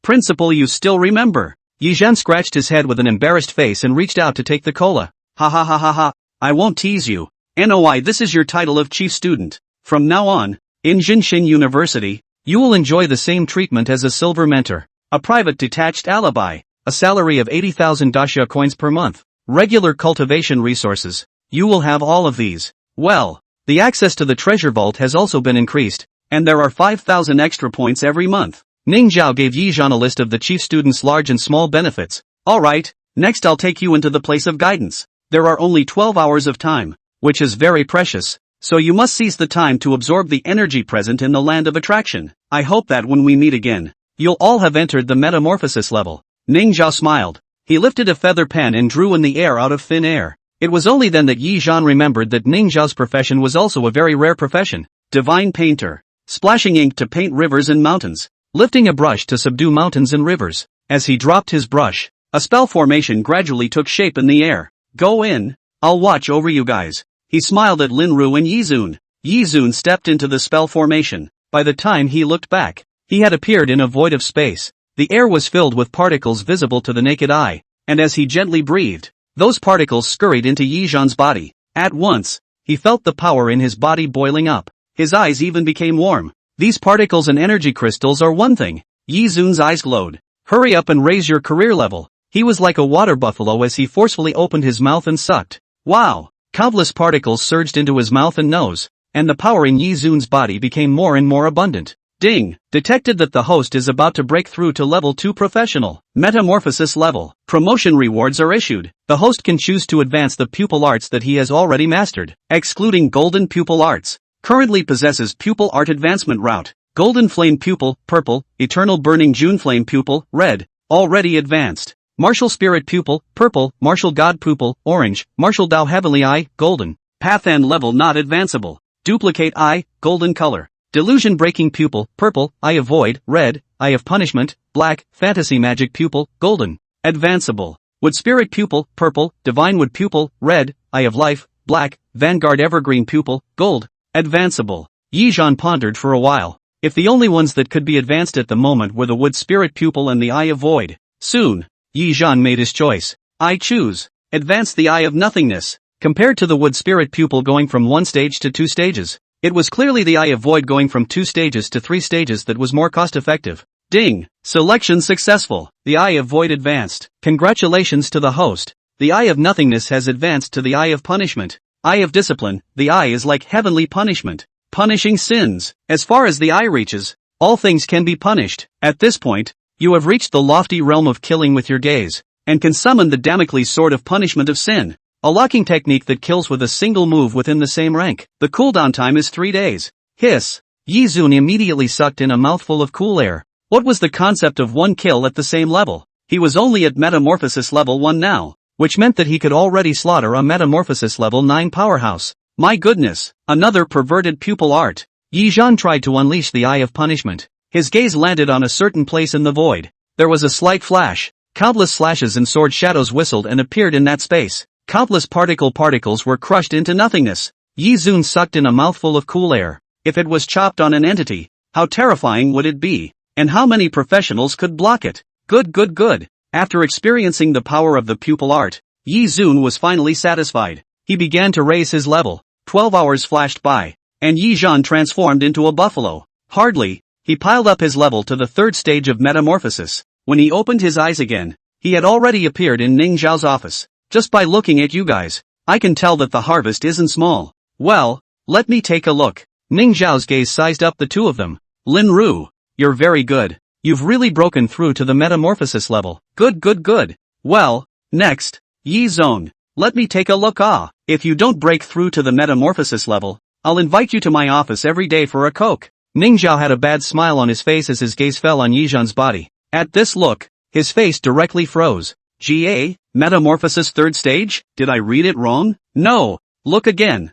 Principal, you still remember. Yi Zhan scratched his head with an embarrassed face and reached out to take the cola. I won't tease you. NOI, this is your title of chief student. From now on, in Jinshin University, you will enjoy the same treatment as a silver mentor. A private detached alibi. A salary of 80,000 daxia coins per month. Regular cultivation resources. You will have all of these. Well, the access to the treasure vault has also been increased, and there are 5,000 extra points every month. Ning Zhao gave Yi Zhan a list of the chief student's large and small benefits. Alright, next I'll take you into the place of guidance. There are only 12 hours of time, which is very precious, so you must seize the time to absorb the energy present in the land of attraction. I hope that when we meet again, you'll all have entered the metamorphosis level. Ning Zhao smiled. He lifted a feather pen and drew in the air out of thin air. It was only then that Yi Zhan remembered that Ning Zhao's profession was also a very rare profession. Divine painter. Splashing ink to paint rivers and mountains. Lifting a brush to subdue mountains and rivers. As he dropped his brush, a spell formation gradually took shape in the air. Go in. I'll watch over you guys. He smiled at Lin Ru and Yi Zun. Yi Zun stepped into the spell formation. By the time he looked back, he had appeared in a void of space. The air was filled with particles visible to the naked eye, and as he gently breathed, those particles scurried into Yi Zhan's body. At once, he felt the power in his body boiling up. His eyes even became warm. These particles and energy crystals are one thing. Yi Zun's eyes glowed. Hurry up and raise your career level. He was like a water buffalo as he forcefully opened his mouth and sucked. Wow! Countless particles surged into his mouth and nose, and the power in Yi Zun's body became more and more abundant. Ding! Detected that the host is about to break through to level 2 professional. Metamorphosis level. Promotion rewards are issued. The host can choose to advance the pupil arts that he has already mastered, excluding golden pupil arts. Currently possesses pupil art advancement route. Golden flame pupil, purple. Eternal burning June flame pupil, red. Already advanced. Martial spirit pupil, purple. Martial god pupil, orange. Martial Dao heavenly eye, golden. Path and level not advanceable. Duplicate eye, golden color. Delusion breaking pupil, purple. Eye of void, red. Eye of punishment, black. Fantasy magic pupil, golden. Advanceable. Wood spirit pupil, purple. Divine wood pupil, red. Eye of life, black, vanguard evergreen pupil, gold, advanceable. Yi Zhan pondered for a while. If the only ones that could be advanced at the moment were the wood spirit pupil and the eye of void. Soon, Yi Zhan made his choice. I choose. Advance the eye of nothingness. Compared to the wood spirit pupil going from 1 stage to 2 stages, it was clearly the eye of void going from 2 stages to 3 stages that was more cost-effective. Ding! Selection successful. The eye of void advanced. Congratulations to the host. The eye of nothingness has advanced to the eye of punishment. Eye of discipline. The eye is like heavenly punishment. Punishing sins. As far as the eye reaches, all things can be punished. At this point, you have reached the lofty realm of killing with your gaze, and can summon the Damocles sword of punishment of sin. A locking technique that kills with a single move within the same rank. The cooldown time is 3 days. Hiss. Yi Zun immediately sucked in a mouthful of cool air. What was the concept of 1 kill at the same level? He was only at metamorphosis level 1 now, which meant that he could already slaughter a metamorphosis level 9 powerhouse. My goodness, another perverted pupil art. Yi Zhan tried to unleash the eye of punishment. His gaze landed on a certain place in the void. There was a slight flash. Countless slashes and sword shadows whistled and appeared in that space. Countless particles were crushed into nothingness. Yi Zun sucked in a mouthful of cool air. If it was chopped on an entity, how terrifying would it be? And how many professionals could block it? Good. After experiencing the power of the pupil art, Yi Zun was finally satisfied. He began to raise his level. 12 hours flashed by, and Yi Zhan transformed into a buffalo. Hardly, he piled up his level to the 3rd stage of metamorphosis. When he opened his eyes again, he had already appeared in Ning Zhao's office. Just by looking at you guys, I can tell that the harvest isn't small. Well, let me take a look. Ning Zhao's gaze sized up the two of them. Lin Ru, you're very good. You've really broken through to the metamorphosis level. Good. Well, next, Yi Zone. Let me take a look. If you don't break through to the metamorphosis level, I'll invite you to my office every day for a coke. Ning Zhao had a bad smile on his face as his gaze fell on Yi Zhan's body. At this look, his face directly froze. GA, metamorphosis 3rd stage? Did I read it wrong? No, look again.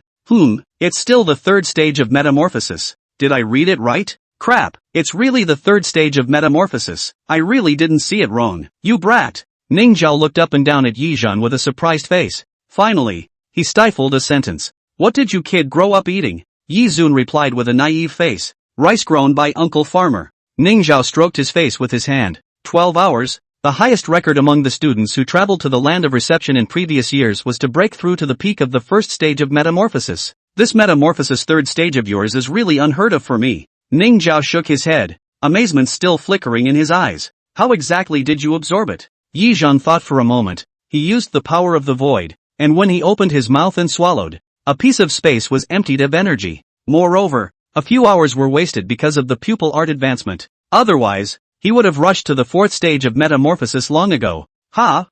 It's still the 3rd stage of metamorphosis. Did I read it right? Crap, it's really the 3rd stage of metamorphosis. I really didn't see it wrong. You brat. Ning Zhao looked up and down at Yi Zhan with a surprised face. Finally, he stifled a sentence. What did you kid grow up eating? Yi Zun replied with a naive face. Rice grown by Uncle Farmer. Ning Zhao stroked his face with his hand. 12 hours? The highest record among the students who traveled to the land of reception in previous years was to break through to the peak of the 1st stage of metamorphosis. This metamorphosis 3rd stage of yours is really unheard of for me. Ning Zhao shook his head, amazement still flickering in his eyes. How exactly did you absorb it? Yi Zhan thought for a moment. He used the power of the void, and when he opened his mouth and swallowed, a piece of space was emptied of energy. Moreover, a few hours were wasted because of the pupil art advancement. Otherwise, he would have rushed to the 4th stage of metamorphosis long ago.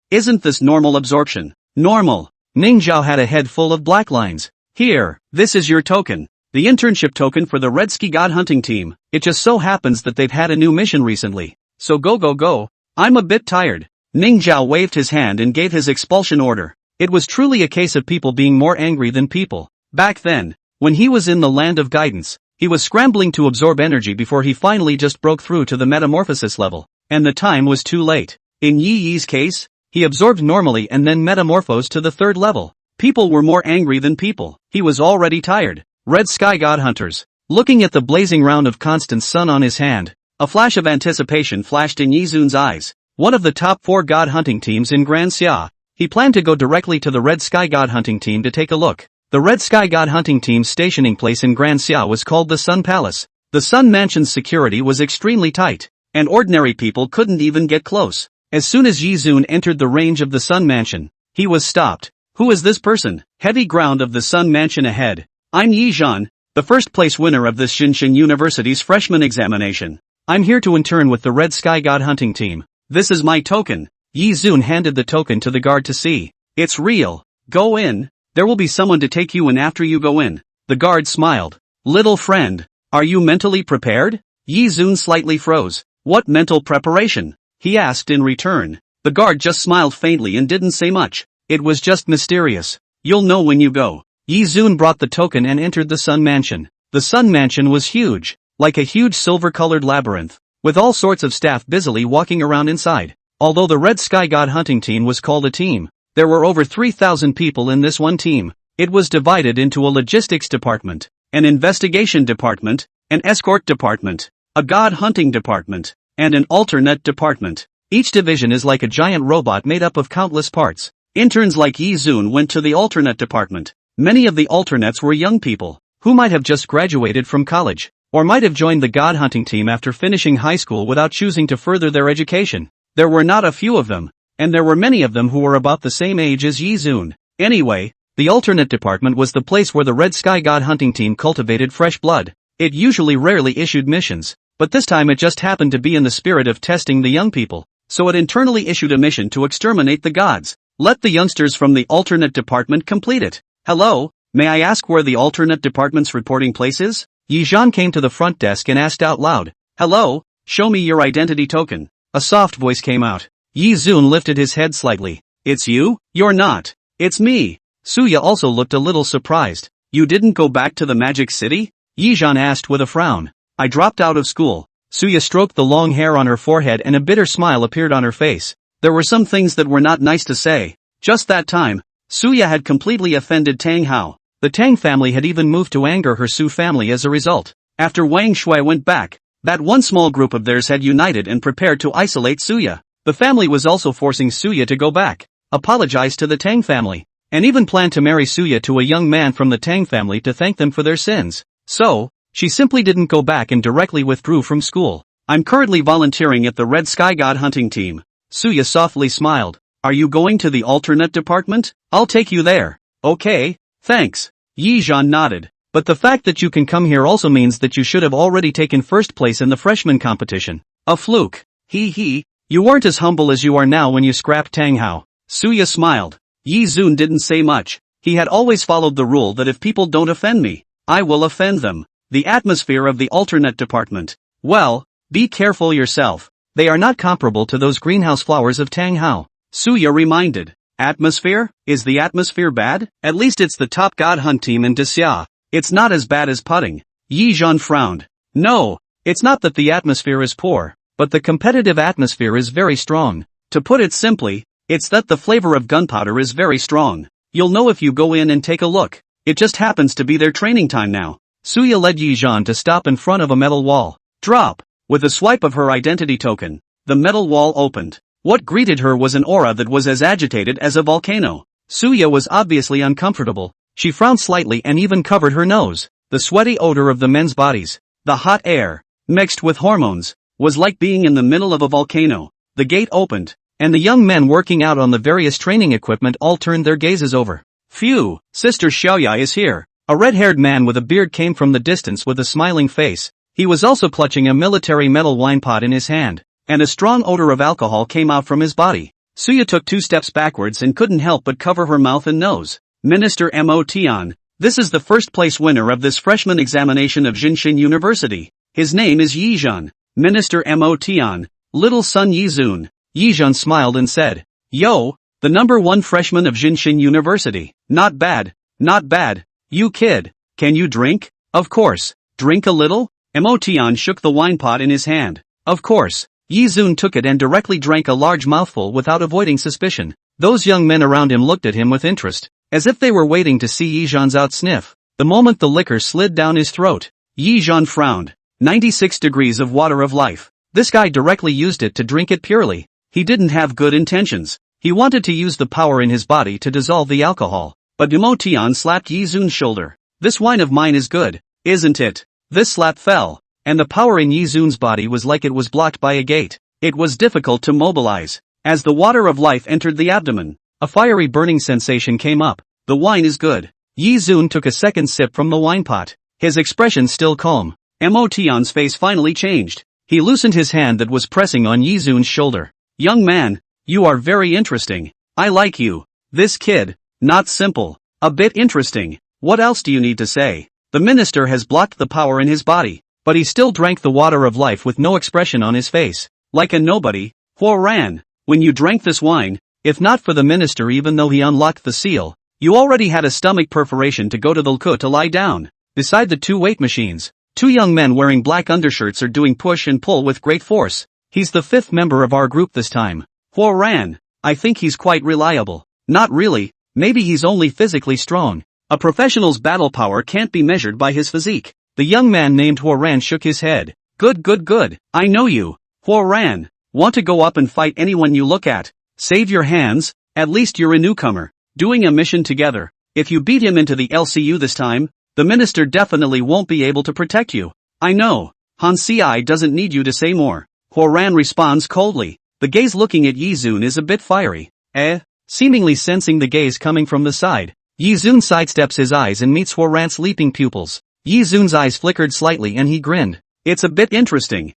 Isn't this normal absorption? Normal. Ning Zhao had a head full of black lines. Here, this is your token. The internship token for the Red Ski God hunting team. It just so happens that they've had a new mission recently. So go. I'm a bit tired. Ning Zhao waved his hand and gave his expulsion order. It was truly a case of people being more angry than people. Back then, when he was in the land of guidance, he was scrambling to absorb energy before he finally just broke through to the metamorphosis level, and the time was too late. In Yi Yi's case, he absorbed normally and then metamorphosed to the 3rd level. People were more angry than people. He was already tired. Red Sky God Hunters. Looking at the blazing round of constant sun on his hand, a flash of anticipation flashed in Yi Zun's eyes. One of the top 4 god hunting teams in Grand Xia. He planned to go directly to the Red Sky God hunting team to take a look. The Red Sky God hunting team's stationing place in Grand Xia was called the Sun Palace. The Sun Mansion's security was extremely tight, and ordinary people couldn't even get close. As soon as Yi Zun entered the range of the Sun Mansion, he was stopped. Who is this person? Heavy ground of the Sun Mansion ahead. I'm Yi Zhan, the 1st place winner of this Xinshin University's freshman examination. I'm here to intern with the Red Sky God hunting team. This is my token. Yi Zun handed the token to the guard to see. It's real. Go in. There will be someone to take you in after you go in. The guard smiled. Little friend, are you mentally prepared? Yi Zun slightly froze. What mental preparation? He asked in return. The guard just smiled faintly and didn't say much. It was just mysterious. You'll know when you go. Yi Zun brought the token and entered the Sun Mansion. The Sun Mansion was huge, like a huge silver-colored labyrinth, with all sorts of staff busily walking around inside. Although the Red Sky God hunting team was called a team, there were over 3,000 people in this one team. It was divided into a logistics department, an investigation department, an escort department, a god hunting department, and an alternate department. Each division is like a giant robot made up of countless parts. Interns like Yi-Zun went to the alternate department. Many of the alternates were young people, who might have just graduated from college, or might have joined the god hunting team after finishing high school without choosing to further their education. There were not a few of them, and there were many of them who were about the same age as Yi-Zun. Anyway, the alternate department was the place where the Red Sky God hunting team cultivated fresh blood. It usually rarely issued missions, but this time it just happened to be in the spirit of testing the young people, so it internally issued a mission to exterminate the gods. Let the youngsters from the alternate department complete it. Hello, may I ask where the alternate department's reporting place is? Yi Zhan came to the front desk and asked out loud. Hello, show me your identity token. A soft voice came out. Yi Zun lifted his head slightly. It's you? You're not. It's me. Suya also looked a little surprised. You didn't go back to the Magic City? Yi Zhan asked with a frown. I dropped out of school. Suya stroked the long hair on her forehead and a bitter smile appeared on her face. There were some things that were not nice to say. Just that time, Suya had completely offended Tang Hao. The Tang family had even moved to anger her Su family as a result. After Wang Shui went back, that one small group of theirs had united and prepared to isolate Suya. The family was also forcing Suya to go back, apologize to the Tang family, and even planned to marry Suya to a young man from the Tang family to thank them for their sins. So, she simply didn't go back and directly withdrew from school. I'm currently volunteering at the Red Sky God hunting team. Suya softly smiled. Are you going to the alternate department? I'll take you there. Okay, thanks. Yi Zhan nodded. But the fact that you can come here also means that you should have already taken first place in the freshman competition. A fluke. Hee. You weren't as humble as you are now when you scrapped Tang Hao. Suya smiled. Yi Zun didn't say much. He had always followed the rule that if people don't offend me, I will offend them. The atmosphere of the alternate department. Well, be careful yourself. They are not comparable to those greenhouse flowers of Tang Hao. Suya reminded. Atmosphere? Is the atmosphere bad? At least it's the top god hunt team in Disya. It's not as bad as putting. Yi Zhan frowned. No, it's not that the atmosphere is poor, but the competitive atmosphere is very strong. To put it simply, it's that the flavor of gunpowder is very strong. You'll know if you go in and take a look. It just happens to be their training time now. Suya led Yi Zhan to stop in front of a metal wall. Drop. With a swipe of her identity token, the metal wall opened. What greeted her was an aura that was as agitated as a volcano. Suya was obviously uncomfortable. She frowned slightly and even covered her nose. The sweaty odor of the men's bodies, the hot air, mixed with hormones, was like being in the middle of a volcano. The gate opened, and the young men working out on the various training equipment all turned their gazes over. Phew, Sister Xiaoya is here. A red-haired man with a beard came from the distance with a smiling face. He was also clutching a military metal wine pot in his hand, and a strong odor of alcohol came out from his body. Suya took 2 steps backwards and couldn't help but cover her mouth and nose. Minister Mo Tian, this is the first place winner of this freshman examination of Jinshin University. His name is Yi Zhan. Minister Mo Tian, little son Yi Zun. Yi Zhan smiled and said, Yo, the number 1 freshman of Jinshin University. Not bad, not bad. You kid, can you drink? Of course. Drink a little? Mo Tian shook the wine pot in his hand. Of course. Yi Zun took it and directly drank a large mouthful without avoiding suspicion. Those young men around him looked at him with interest, as if they were waiting to see Yi Zhan's outsniff. The moment the liquor slid down his throat, Yi Zhan frowned. 96 degrees of water of life. This guy directly used it to drink it purely. He didn't have good intentions. He wanted to use the power in his body to dissolve the alcohol. But Mo Tian slapped Yi Zun's shoulder. This wine of mine is good, isn't it? This slap fell, and the power in Yi Zun's body was like it was blocked by a gate. It was difficult to mobilize. As the water of life entered the abdomen, a fiery burning sensation came up. The wine is good. Yi Zun took a second sip from the wine pot. His expression still calm. Mo Tian's face finally changed. He loosened his hand that was pressing on Yi Zun's shoulder. Young man, you are very interesting. I like you. This kid, not simple. A bit interesting. What else do you need to say? The minister has blocked the power in his body, but he still drank the water of life with no expression on his face. Like a nobody. Huo Ran, when you drank this wine, if not for the minister even though he unlocked the seal, you already had a stomach perforation to go to the Lku to lie down. Beside the 2 weight machines, 2 young men wearing black undershirts are doing push and pull with great force. He's the 5th member of our group this time. Huo Ran, I think he's quite reliable. Not really, maybe he's only physically strong. A professional's battle power can't be measured by his physique. The young man named Huoran shook his head. Good. I know you. Huoran. Want to go up and fight anyone you look at? Save your hands, at least you're a newcomer. Doing a mission together. If you beat him into the LCU this time, the minister definitely won't be able to protect you. I know. Han Ci doesn't need you to say more. Huoran responds coldly. The gaze looking at Yizun is a bit fiery. Seemingly sensing the gaze coming from the side, Yizun sidesteps his eyes and meets Huoran's leaping pupils. Yizun's eyes flickered slightly and he grinned. It's a bit interesting.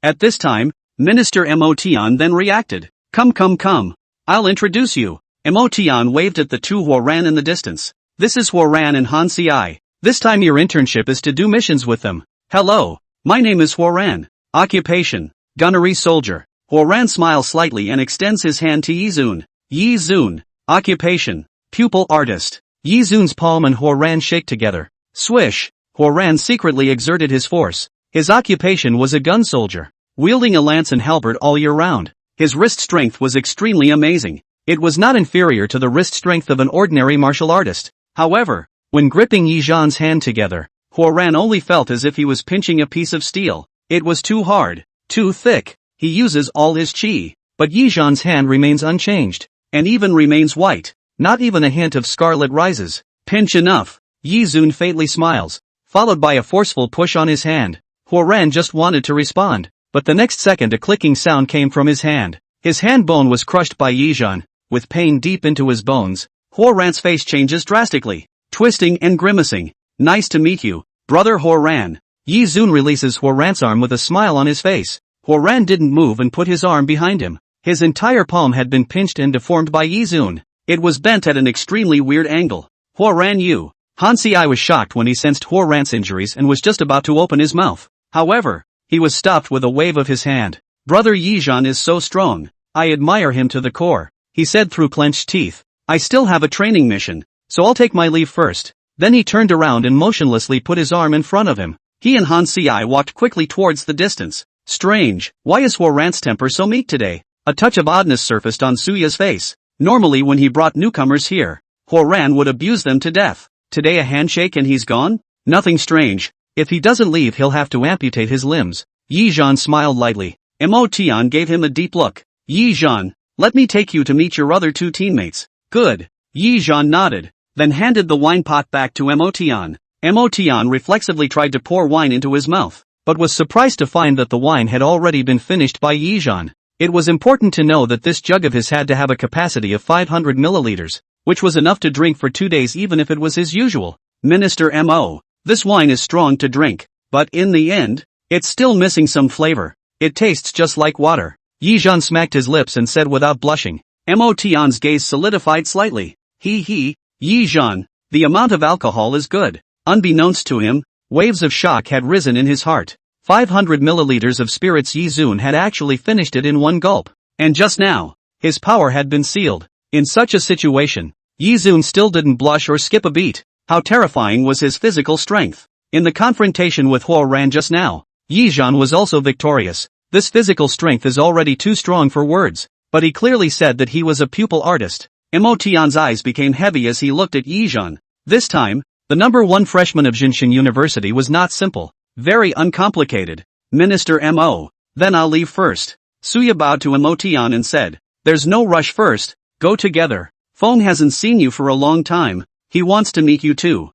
At this time, Minister Motian then reacted. Come. I'll introduce you. Motian waved at the two Huoran in the distance. This is Huoran and Han Ci. This time your internship is to do missions with them. Hello. My name is Huoran. Occupation. Gunnery soldier. Huoran smiles slightly and extends his hand to Yizun. Yizun. Occupation. Pupil artist. Yizun's palm and Huoran shake together. Swish. Huoran secretly exerted his force. His occupation was a gun soldier, wielding a lance and halberd all year round. His wrist strength was extremely amazing. It was not inferior to the wrist strength of an ordinary martial artist. However, when gripping Yizhan's hand together, Huoran only felt as if he was pinching a piece of steel. It was too hard, too thick. He uses all his chi, but Yizhan's hand remains unchanged, and even remains white. Not even a hint of scarlet rises. Pinch enough. Yizun faintly smiles, followed by a forceful push on his hand. Huoran just wanted to respond, but the next second a clicking sound came from his hand. His hand bone was crushed by Yizhan. With pain deep into his bones, Huoran's face changes drastically, twisting and grimacing. Nice to meet you, brother Huoran. Yizun releases Huoran's arm with a smile on his face. Huoran didn't move and put his arm behind him. His entire palm had been pinched and deformed by Yizun. It was bent at an extremely weird angle. Huoran you. Han Ci was shocked when he sensed Huoran's injuries and was just about to open his mouth. However, he was stopped with a wave of his hand. Brother Yizhan is so strong. I admire him to the core, he said through clenched teeth. I still have a training mission, so I'll take my leave first. Then he turned around and motionlessly put his arm in front of him. He and Han Ci walked quickly towards the distance. Strange, why is Huoran's temper so meek today? A touch of oddness surfaced on Suya's face. Normally when he brought newcomers here, Huoran would abuse them to death. Today a handshake and he's gone? Nothing strange. If he doesn't leave he'll have to amputate his limbs. Yizhan smiled lightly. Motian gave him a deep look. Yizhan, let me take you to meet your other two teammates. Good. Yizhan nodded, then handed the wine pot back to Motian. Motian reflexively tried to pour wine into his mouth, but was surprised to find that the wine had already been finished by Yizhan. It was important to know that this jug of his had to have a capacity of 500 milliliters, which was enough to drink for 2 days even if it was his usual. Minister Mo, this wine is strong to drink, but in the end, it's still missing some flavor. It tastes just like water. Yizhan smacked his lips and said without blushing. Motian's gaze solidified slightly. Yizhan, the amount of alcohol is good. Unbeknownst to him, waves of shock had risen in his heart. 500 milliliters of spirits. Yizun had actually finished it in one gulp. And just now, his power had been sealed. In such a situation, Yizun still didn't blush or skip a beat. How terrifying was his physical strength. In the confrontation with Huoran just now, Yizhan was also victorious. This physical strength is already too strong for words, but he clearly said that he was a pupil artist. Motian's eyes became heavy as he looked at Yizhan. This time, the number 1 freshman of Jinshin University was not simple, very uncomplicated. Minister Mo, then I'll leave first. Suya bowed to Motian and said, there's no rush first, go together. Feng hasn't seen you for a long time, he wants to meet you too.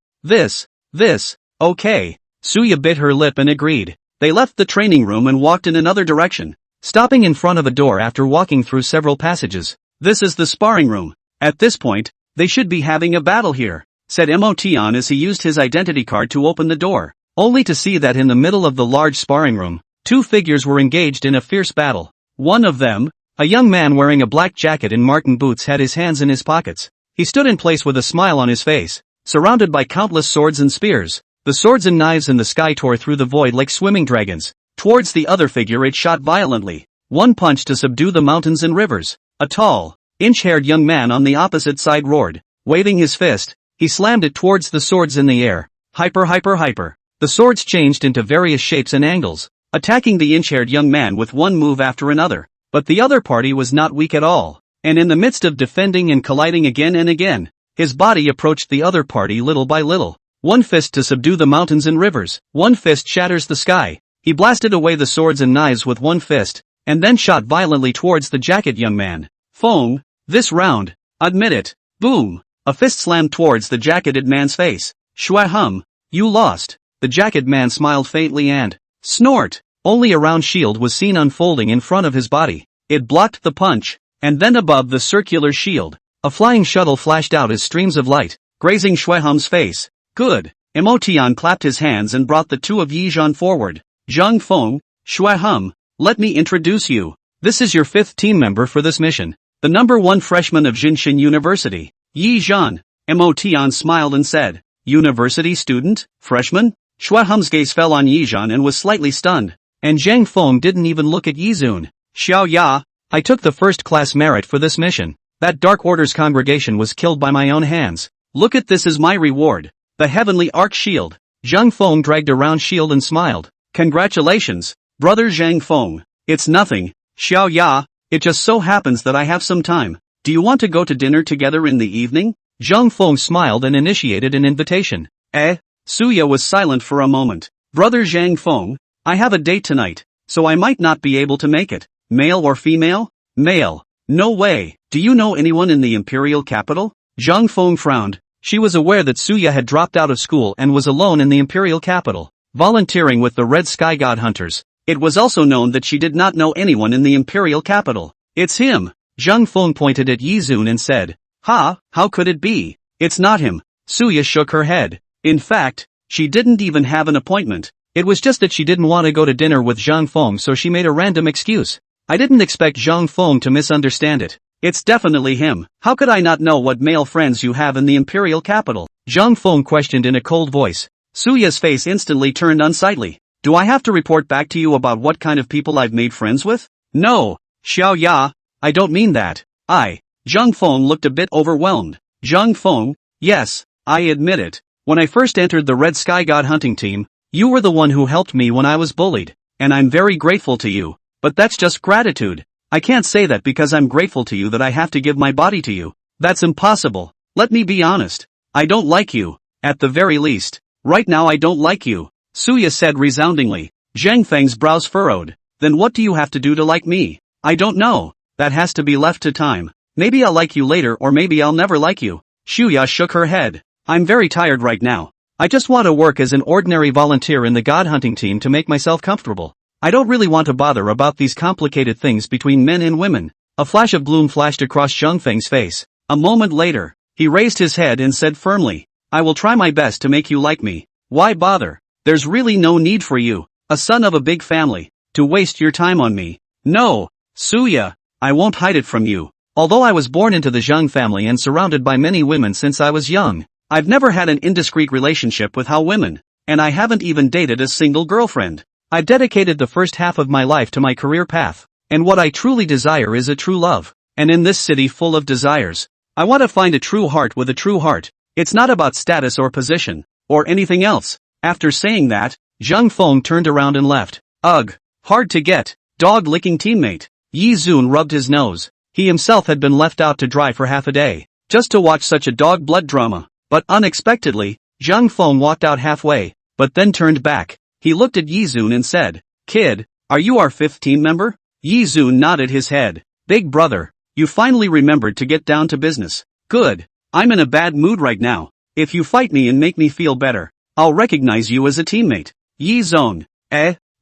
Okay. Suya bit her lip and agreed. They left the training room and walked in another direction, stopping in front of a door after walking through several passages. This is the sparring room. At this point, they should be having a battle here, said Motian as he used his identity card to open the door, only to see that in the middle of the large sparring room, 2 figures were engaged in a fierce battle. One of them, a young man wearing a black jacket and Martin boots, had his hands in his pockets. He stood in place with a smile on his face, surrounded by countless swords and spears. The swords and knives in the sky tore through the void like swimming dragons. Towards the other figure it shot violently. One punch to subdue the mountains and rivers. A tall, inch-haired young man on the opposite side roared. Waving his fist, he slammed it towards the swords in the air. Hyper. The swords changed into various shapes and angles, attacking the inch-haired young man with one move after another. But the other party was not weak at all, and in the midst of defending and colliding again and again, His body approached the other party little by little. One fist to subdue the mountains and rivers, one fist shatters the sky. He blasted away the swords and knives with one fist, and then shot violently towards the jacket young man. Fong, this round, admit it. Boom! A fist slammed towards the jacketed man's face. Shua hum, you lost. The jacket man smiled faintly and snort. Only a round shield was seen unfolding in front of his body. It blocked the punch, and then above the circular shield, a flying shuttle flashed out as streams of light, grazing Shuehum's face. Good. Emotian clapped his hands and brought the two of Yizhan forward. Zhang Feng, Shuehum, let me introduce you. This is your 5th team member for this mission. The number 1 freshman of Jinshin University. Yizhan. Emotian smiled and said, University student? Freshman? Shuehum's gaze fell on Yizhan and was slightly stunned. And Zhang Feng didn't even look at Yizun. Xiao Ya, I took the first class merit for this mission. That Dark Order's congregation was killed by my own hands. Look at this as my reward. The Heavenly Arc Shield. Zhang Feng dragged a round shield and smiled. Congratulations, brother Zhang Feng. It's nothing, Xiao Ya, it just so happens that I have some time. Do you want to go to dinner together in the evening? Zhang Feng smiled and initiated an invitation. Suya was silent for a moment. Brother Zhang Feng, I have a date tonight, so I might not be able to make it. Male or female? Male. No way. Do you know anyone in the imperial capital? Zhang Feng frowned. She was aware that Suya had dropped out of school and was alone in the imperial capital, volunteering with the Red Sky God Hunters. It was also known that she did not know anyone in the imperial capital. It's him. Zhang Feng pointed at Yizun and said, Ha, how could it be? It's not him. Suya shook her head. In fact, she didn't even have an appointment. It was just that she didn't want to go to dinner with Zhang Feng, so she made a random excuse. I didn't expect Zhang Feng to misunderstand it. It's definitely him. How could I not know what male friends you have in the imperial capital? Zhang Feng questioned in a cold voice. Suya's face instantly turned unsightly. Do I have to report back to you about what kind of people I've made friends with? No, Xiao Ya, I don't mean that. Zhang Feng looked a bit overwhelmed. Zhang Feng, yes, I admit it. When I first entered the Red Sky God hunting team, you were the one who helped me when I was bullied, and I'm very grateful to you. But that's just gratitude. I can't say that because I'm grateful to you that I have to give my body to you. That's impossible. Let me be honest. I don't like you. At the very least. Right now I don't like you. Suya said resoundingly. Zhang Feng's brows furrowed. Then what do you have to do to like me? I don't know. That has to be left to time. Maybe I'll like you later or maybe I'll never like you. Shuya shook her head. I'm very tired right now. I just want to work as an ordinary volunteer in the god hunting team to make myself comfortable. I don't really want to bother about these complicated things between men and women. A flash of gloom flashed across Zhang Feng's face. A moment later, he raised his head and said firmly, I will try my best to make you like me. Why bother? There's really no need for you, a son of a big family, to waste your time on me. No, Suya, I won't hide it from you. Although I was born into the Zhang family and surrounded by many women since I was young, I've never had an indiscreet relationship with how women, and I haven't even dated a single girlfriend. I've dedicated the first half of my life to my career path, and what I truly desire is a true love. And in this city full of desires, I want to find a true heart with a true heart. It's not about status or position, or anything else. After saying that, Zhang Feng turned around and left. Ugh, hard to get, dog-licking teammate. Yi Zun rubbed his nose. He himself had been left out to dry for half a day, just to watch such a dog blood drama. But unexpectedly, Zhang Feng walked out halfway, but then turned back. He looked at Yizun and said, Kid, are you our 5th team member? Yizun nodded his head. Big brother, you finally remembered to get down to business. Good. I'm in a bad mood right now. If you fight me and make me feel better, I'll recognize you as a teammate. Yizun.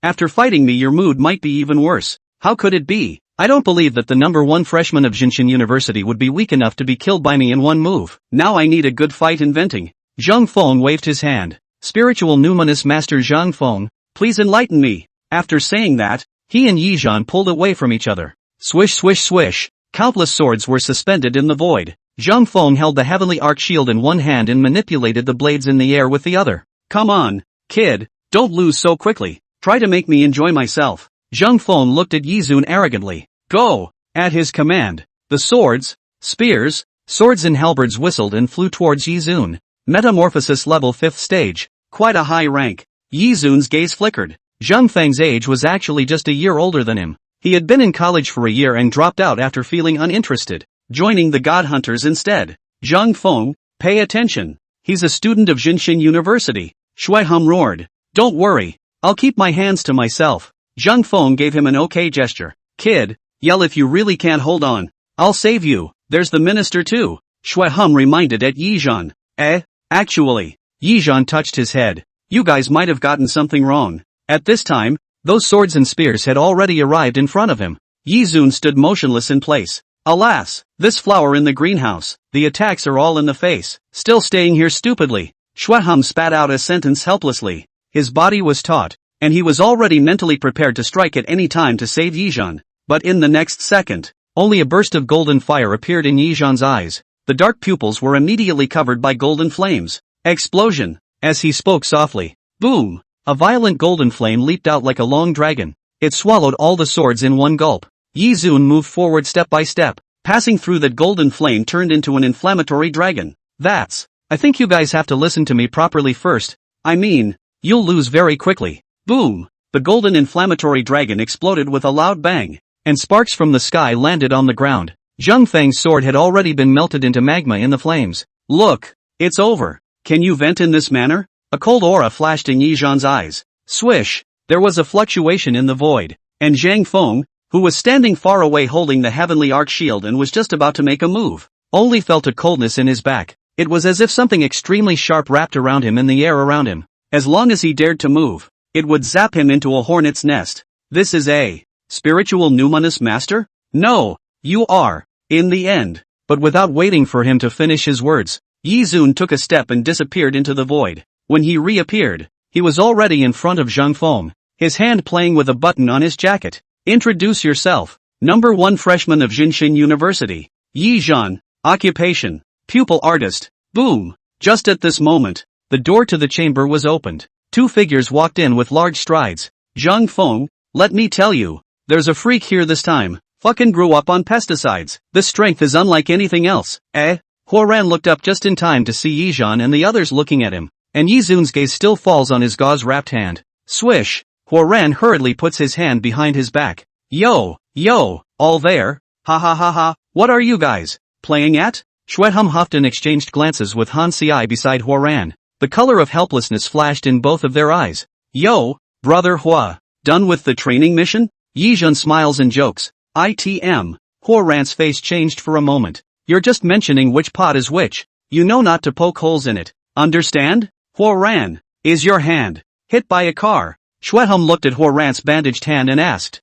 After fighting me your mood might be even worse. How could it be? I don't believe that the number 1 freshman of Jinshin University would be weak enough to be killed by me in one move. Now I need a good fight inventing. Zhang Feng waved his hand. Spiritual numinous master Zhang Feng, please enlighten me. After saying that, he and Yizhan pulled away from each other. Swish swish swish. Countless swords were suspended in the void. Zhang Feng held the heavenly arc shield in one hand and manipulated the blades in the air with the other. Come on, kid, don't lose so quickly. Try to make me enjoy myself. Zhang Feng looked at Yizun arrogantly. Go! At his command, the swords, spears, swords and halberds whistled and flew towards Yizun. Metamorphosis level 5th stage. Quite a high rank. Yizun's gaze flickered. Zhang Feng's age was actually just a year older than him. He had been in college for a year and dropped out after feeling uninterested, joining the God Hunters instead. Zhang Feng, Pay attention. He's a student of Jinshin University. Shui Hum roared. Don't worry. I'll keep my hands to myself. Zhang Feng gave him an okay gesture. Kid, yell if you really can't hold on. I'll save you. There's the minister too. Shui Hum reminded at Yizhan. Actually. Yizhan touched his head. You guys might have gotten something wrong. At this time, those swords and spears had already arrived in front of him. Yizun stood motionless in place. Alas, this flower in the greenhouse, the attacks are all in the face. Still staying here stupidly. Shui Hum spat out a sentence helplessly. His body was taut, and he was already mentally prepared to strike at any time to save Yizhan. But in the next second, only a burst of golden fire appeared in Yizhan's eyes. The dark pupils were immediately covered by golden flames. Explosion. As he spoke softly. Boom! A violent golden flame leaped out like a long dragon. It swallowed all the swords in one gulp. Yizun moved forward step by step. Passing through that golden flame turned into an inflammatory dragon. I think you guys have to listen to me properly first. I mean, you'll lose very quickly. Boom! The golden inflammatory dragon exploded with a loud bang, and sparks from the sky landed on the ground. Zhang Feng's sword had already been melted into magma in the flames. Look! It's over. Can you vent in this manner? A cold aura flashed in Yizhan's eyes. Swish! There was a fluctuation in the void, and Zhang Feng, who was standing far away holding the heavenly arc shield and was just about to make a move, only felt a coldness in his back. It was as if something extremely sharp wrapped around him in the air around him. As long as he dared to move, it would zap him into a hornet's nest. This is a spiritual numinous master? No, you are, in the end. But without waiting for him to finish his words, Yizun took a step and disappeared into the void. When he reappeared, he was already in front of Zhang Feng, his hand playing with a button on his jacket. Introduce yourself. Number 1 freshman of Jinshin University. Yizhan. Occupation. Pupil artist. Boom. Just at this moment, the door to the chamber was opened. 2 figures walked in with large strides. Zhang Feng, let me tell you, there's a freak here this time. Fucking grew up on pesticides. This strength is unlike anything else. Huoran looked up just in time to see Yizhan and the others looking at him, and Yizun's gaze still falls on his gauze-wrapped hand. Swish! Huoran hurriedly puts his hand behind his back. Yo, all there? Ha ha ha ha, what are you guys playing at? Shui Hum huffed and exchanged glances with Han Ci beside Huoran. The color of helplessness flashed in both of their eyes. Yo, brother Hua, done with the training mission? Yizhan smiles and jokes. ITM. Huoran's face changed for a moment. You're just mentioning which pot is which. You know not to poke holes in it. Understand? Huoran, is your hand hit by a car? Shui Hum looked at Huoran's bandaged hand and asked.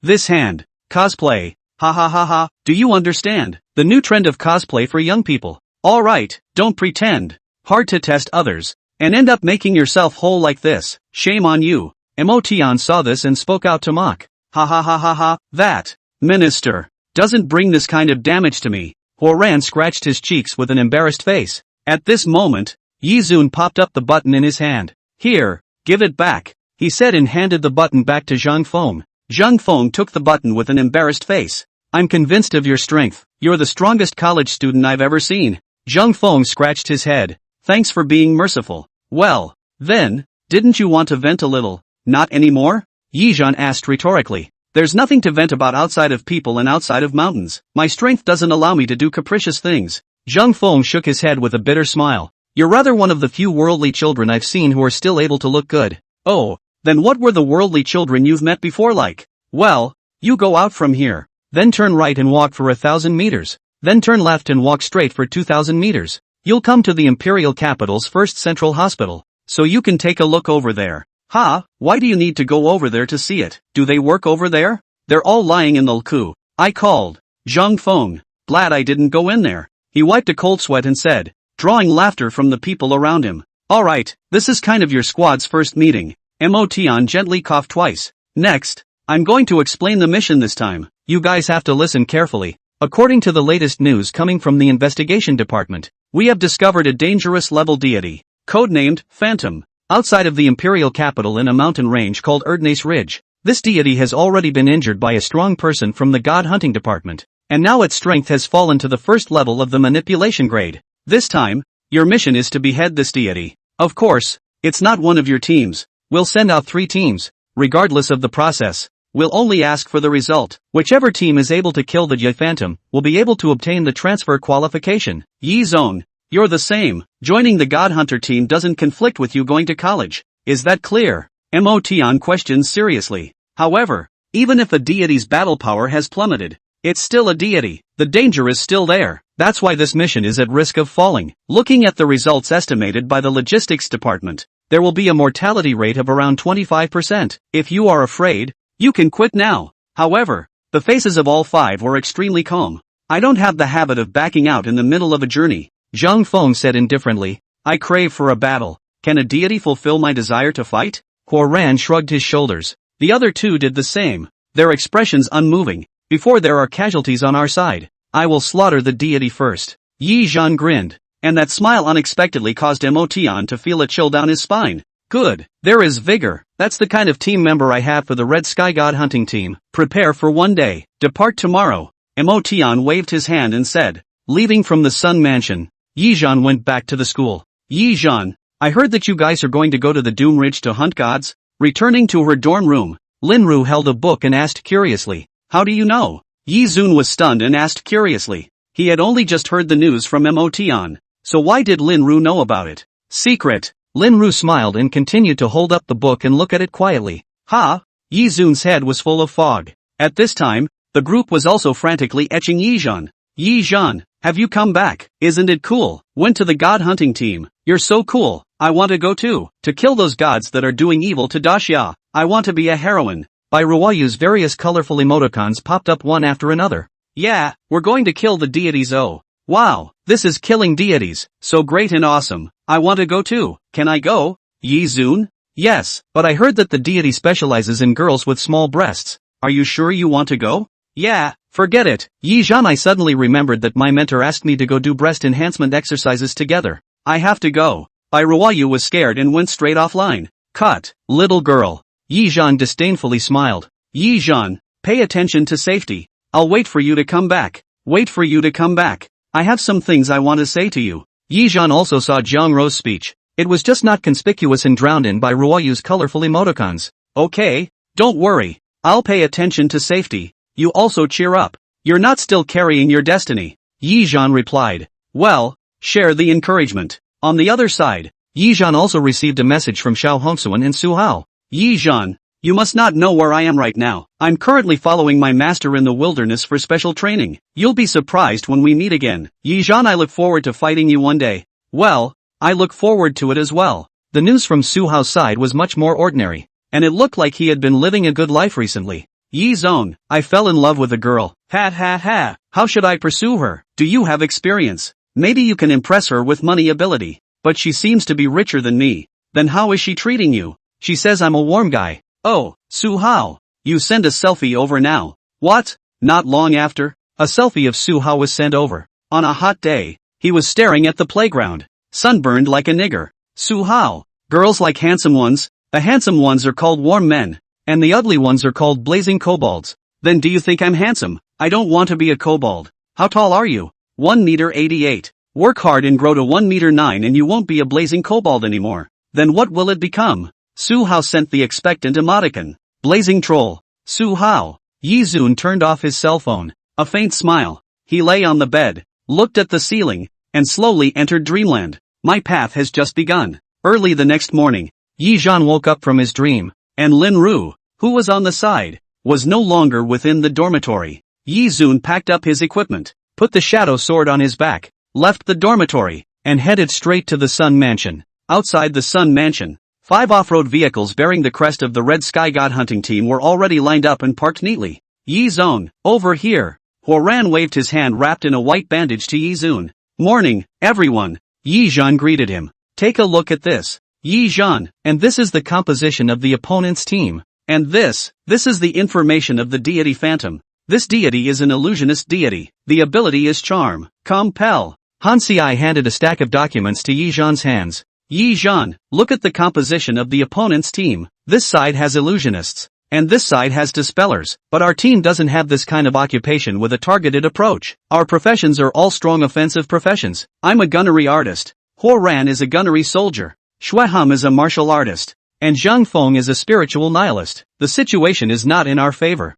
This hand. Cosplay. Ha ha ha ha, do you understand? The new trend of cosplay for young people. Alright, don't pretend hard to test others, and end up making yourself whole like this. Shame on you. Emotion saw this and spoke out to mock. Ha ha ha ha ha, that minister doesn't bring this kind of damage to me. Huoran scratched his cheeks with an embarrassed face. At this moment, Yizun popped up the button in his hand. Here, give it back, he said and handed the button back to Zhang Feng. Zhang Feng took the button with an embarrassed face. I'm convinced of your strength. You're the strongest college student I've ever seen. Zhang Feng scratched his head. Thanks for being merciful. Well, then, didn't you want to vent a little? Not anymore? Yizhan asked rhetorically. There's nothing to vent about outside of people and outside of mountains. My strength doesn't allow me to do capricious things. Zhang Feng shook his head with a bitter smile. You're rather one of the few worldly children I've seen who are still able to look good. Oh, then what were the worldly children you've met before like? Well, you go out from here, then turn right and walk for 1,000 meters, then turn left and walk straight for 2,000 meters. You'll come to the imperial capital's first central hospital, so you can take a look over there. Why do you need to go over there to see it? Do they work over there? They're all lying in the Lku. I called. Zhang Feng. Glad I didn't go in there. He wiped a cold sweat and said, drawing laughter from the people around him. Alright, this is kind of your squad's first meeting. Emotion gently coughed twice. Next, I'm going to explain the mission this time. You guys have to listen carefully. According to the latest news coming from the investigation department, we have discovered a dangerous level deity, codenamed Phantom, outside of the imperial capital in a mountain range called Erdnase Ridge. This deity has already been injured by a strong person from the god hunting department, and now its strength has fallen to the first level of the manipulation grade. This time, your mission is to behead this deity. Of course, it's not one of your teams. We'll send out 3 teams. Regardless of the process, we'll only ask for the result. Whichever team is able to kill the Yi Phantom will be able to obtain the transfer qualification. Yi Zong, You're the same. Joining the God Hunter team doesn't conflict with you going to college. Is that clear? Motion questions seriously. However, even if a deity's battle power has plummeted, it's still a deity. The danger is still there. That's why this mission is at risk of falling. Looking at the results estimated by the logistics department, there will be a mortality rate of around 25%. If you are afraid, you can quit now. However, the faces of all five were extremely calm. I don't have the habit of backing out in the middle of a journey, Zhang Feng said indifferently. I crave for a battle. Can a deity fulfill my desire to fight? Huoran shrugged his shoulders. The other two did the same, their expressions unmoving. Before there are casualties on our side, I will slaughter the deity first. Yi Zhan grinned, and that smile unexpectedly caused Motion to feel a chill down his spine. Good, there is vigor. That's the kind of team member I have for the Red Sky God hunting team. Prepare for one day, depart tomorrow. Motion waved his hand and said, leaving from the Sun Mansion, Yi Zhan went back to the school. Yi Zhan, I heard that you guys are going to go to the Doom Ridge to hunt gods? Returning to her dorm room, Linru held a book and asked curiously, how do you know? Yi Zun was stunned and asked curiously. He had only just heard the news from Motion. So why did Linru know about it? Secret. Linru smiled and continued to hold up the book and look at it quietly. Ha! Yi Zun's head was full of fog. At this time, the group was also frantically etching Yi Zhan. Yi Zhan, have you come back? Isn't it cool? Went to the god hunting team. You're so cool. I want to go too. To kill those gods that are doing evil to Daxia. I want to be a heroine. By Ruayu's various colorful emoticons popped up one after another. Yeah, we're going to kill the deities. Oh. Wow, this is killing deities. So great and awesome. I want to go too. Can I go? Yi Zun? Yes, but I heard that the deity specializes in girls with small breasts. Are you sure you want to go? Yeah, forget it. Yi Zhan, I suddenly remembered that my mentor asked me to go do breast enhancement exercises together. I have to go. Bai Ruayu was scared and went straight offline. Cut, little girl. Yi Zhan disdainfully smiled. Yi Zhan, pay attention to safety. I'll wait for you to come back. Wait for you to come back. I have some things I want to say to you. Yi Zhan also saw Jiang Rou's speech. It was just not conspicuous and drowned in by Ruayu's colorful emoticons. Okay, don't worry. I'll pay attention to safety. You also cheer up. You're not still carrying your destiny. Yi Zhan replied. Well, share the encouragement. On the other side, Yi Zhan also received a message from Xiao Hongsuan and Su Hao. Yi Zhan, you must not know where I am right now. I'm currently following my master in the wilderness for special training. You'll be surprised when we meet again. Yi Zhan, I look forward to fighting you one day. Well, I look forward to it as well. The news from Su Hao's side was much more ordinary, and it looked like he had been living a good life recently. Yi Zong, I fell in love with a girl. Ha ha ha. How should I pursue her? Do you have experience? Maybe you can impress her with money ability. But she seems to be richer than me. Then how is she treating you? She says I'm a warm guy. Oh, Su Hao. You send a selfie over now. What? Not long after, a selfie of Su Hao was sent over. On a hot day, he was staring at the playground, sunburned like a nigger. Su Hao. Girls like handsome ones. The handsome ones are called warm men, and the ugly ones are called blazing kobolds. Then do you think I'm handsome? I don't want to be a kobold. How tall are you? 1 meter 88. Work hard and grow to 1 meter 9 and you won't be a blazing kobold anymore. Then what will it become? Su Hao sent the expectant emoticon. Blazing troll. Su Hao. Yi Zun turned off his cell phone. A faint smile. He lay on the bed, looked at the ceiling, and slowly entered dreamland. My path has just begun. Early the next morning, Yi Zhan woke up from his dream, and Lin Ru, who was on the side, was no longer within the dormitory. Yi Zun packed up his equipment, put the shadow sword on his back, left the dormitory, and headed straight to the Sun Mansion. Outside the Sun Mansion, 5 off-road vehicles bearing the crest of the Red Sky God hunting team were already lined up and parked neatly. Yi Zong, over here. Huoran waved his hand wrapped in a white bandage to Yi Zun. Morning, everyone. Yi Zhan greeted him. Take a look at this. Yi Zhan, and this is the composition of the opponent's team. And this is the information of the deity Phantom. This deity is an illusionist deity. The ability is Charm. Compel. Han Xiai handed a stack of documents to Yi Zhan's hands. Yi Zhan, look at the composition of the opponent's team. This side has illusionists, and this side has dispellers, but our team doesn't have this kind of occupation with a targeted approach. Our professions are all strong offensive professions. I'm a gunnery artist. Huoran is a gunnery soldier. Shueham is a martial artist. And Zhang Feng is a spiritual nihilist. The situation is not in our favor.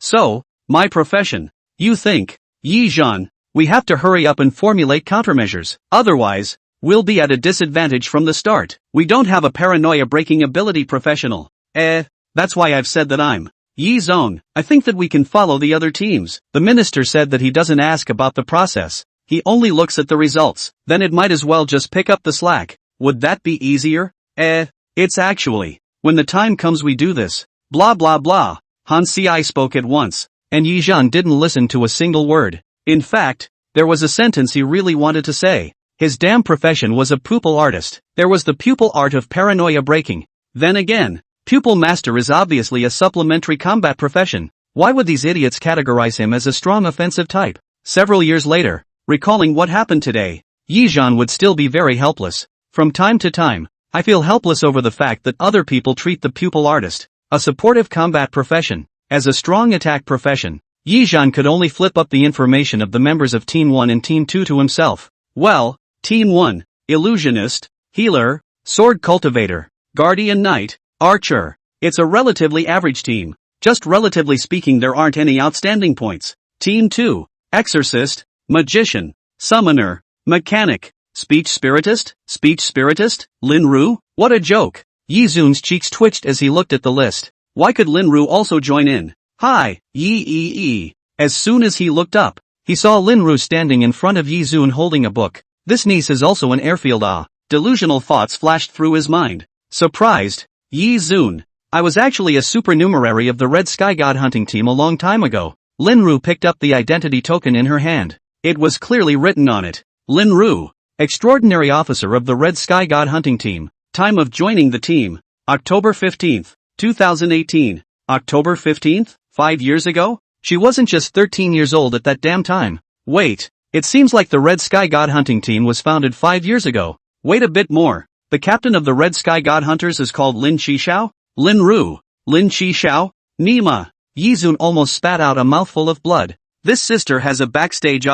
So, my profession. You think, Yi Zhan, We have to hurry up and formulate countermeasures. Otherwise, we'll be at a disadvantage from the start. We don't have a paranoia-breaking ability professional. That's why I've said that I'm Yi Zong. I think that we can follow the other teams. The minister said that he doesn't ask about the process. He only looks at the results. Then it might as well just pick up the slack. Would that be easier? It's actually. When the time comes we do this. Blah blah blah. Han Ci spoke at once, and Yi Zhan didn't listen to a single word. In fact, there was a sentence he really wanted to say. His damn profession was a pupil artist. There was the pupil art of paranoia breaking. Then again, pupil master is obviously a supplementary combat profession. Why would these idiots categorize him as a strong offensive type? Several years later, recalling what happened today, Yi Zhan would still be very helpless. From time to time, I feel helpless over the fact that other people treat the pupil artist, a supportive combat profession, as a strong attack profession. Yi Zhan could only flip up the information of the members of Team 1 and Team 2 to himself. Well, Team 1, Illusionist, Healer, Sword Cultivator, Guardian Knight, Archer. It's a relatively average team. Just relatively speaking, there aren't any outstanding points. Team 2, Exorcist, Magician, Summoner, Mechanic, Speech Spiritist, Lin Ru? What a joke. Yi Zun's cheeks twitched as he looked at the list. Why could Lin Ru also join in? Hi, Yi. As soon as he looked up, he saw Lin Ru standing in front of Yi Zun holding a book. This niece is also an airfield. Delusional thoughts flashed through his mind. Surprised, Yi Zun. I was actually a supernumerary of the Red Sky God hunting team a long time ago. Lin Ru picked up the identity token in her hand. It was clearly written on it. Lin Ru, Extraordinary Officer of the Red Sky God hunting team. Time of joining the team, October 15th, 2018. October 15th? 5 years ago? She wasn't just 13 years old at that damn time. Wait, it seems like the Red Sky God hunting team was founded 5 years ago. Wait a bit more. The captain of the Red Sky God Hunters is called Lin Qishao? Lin Ru. Lin Qishao? Nima. Yi Zun almost spat out a mouthful of blood. This sister has a backstage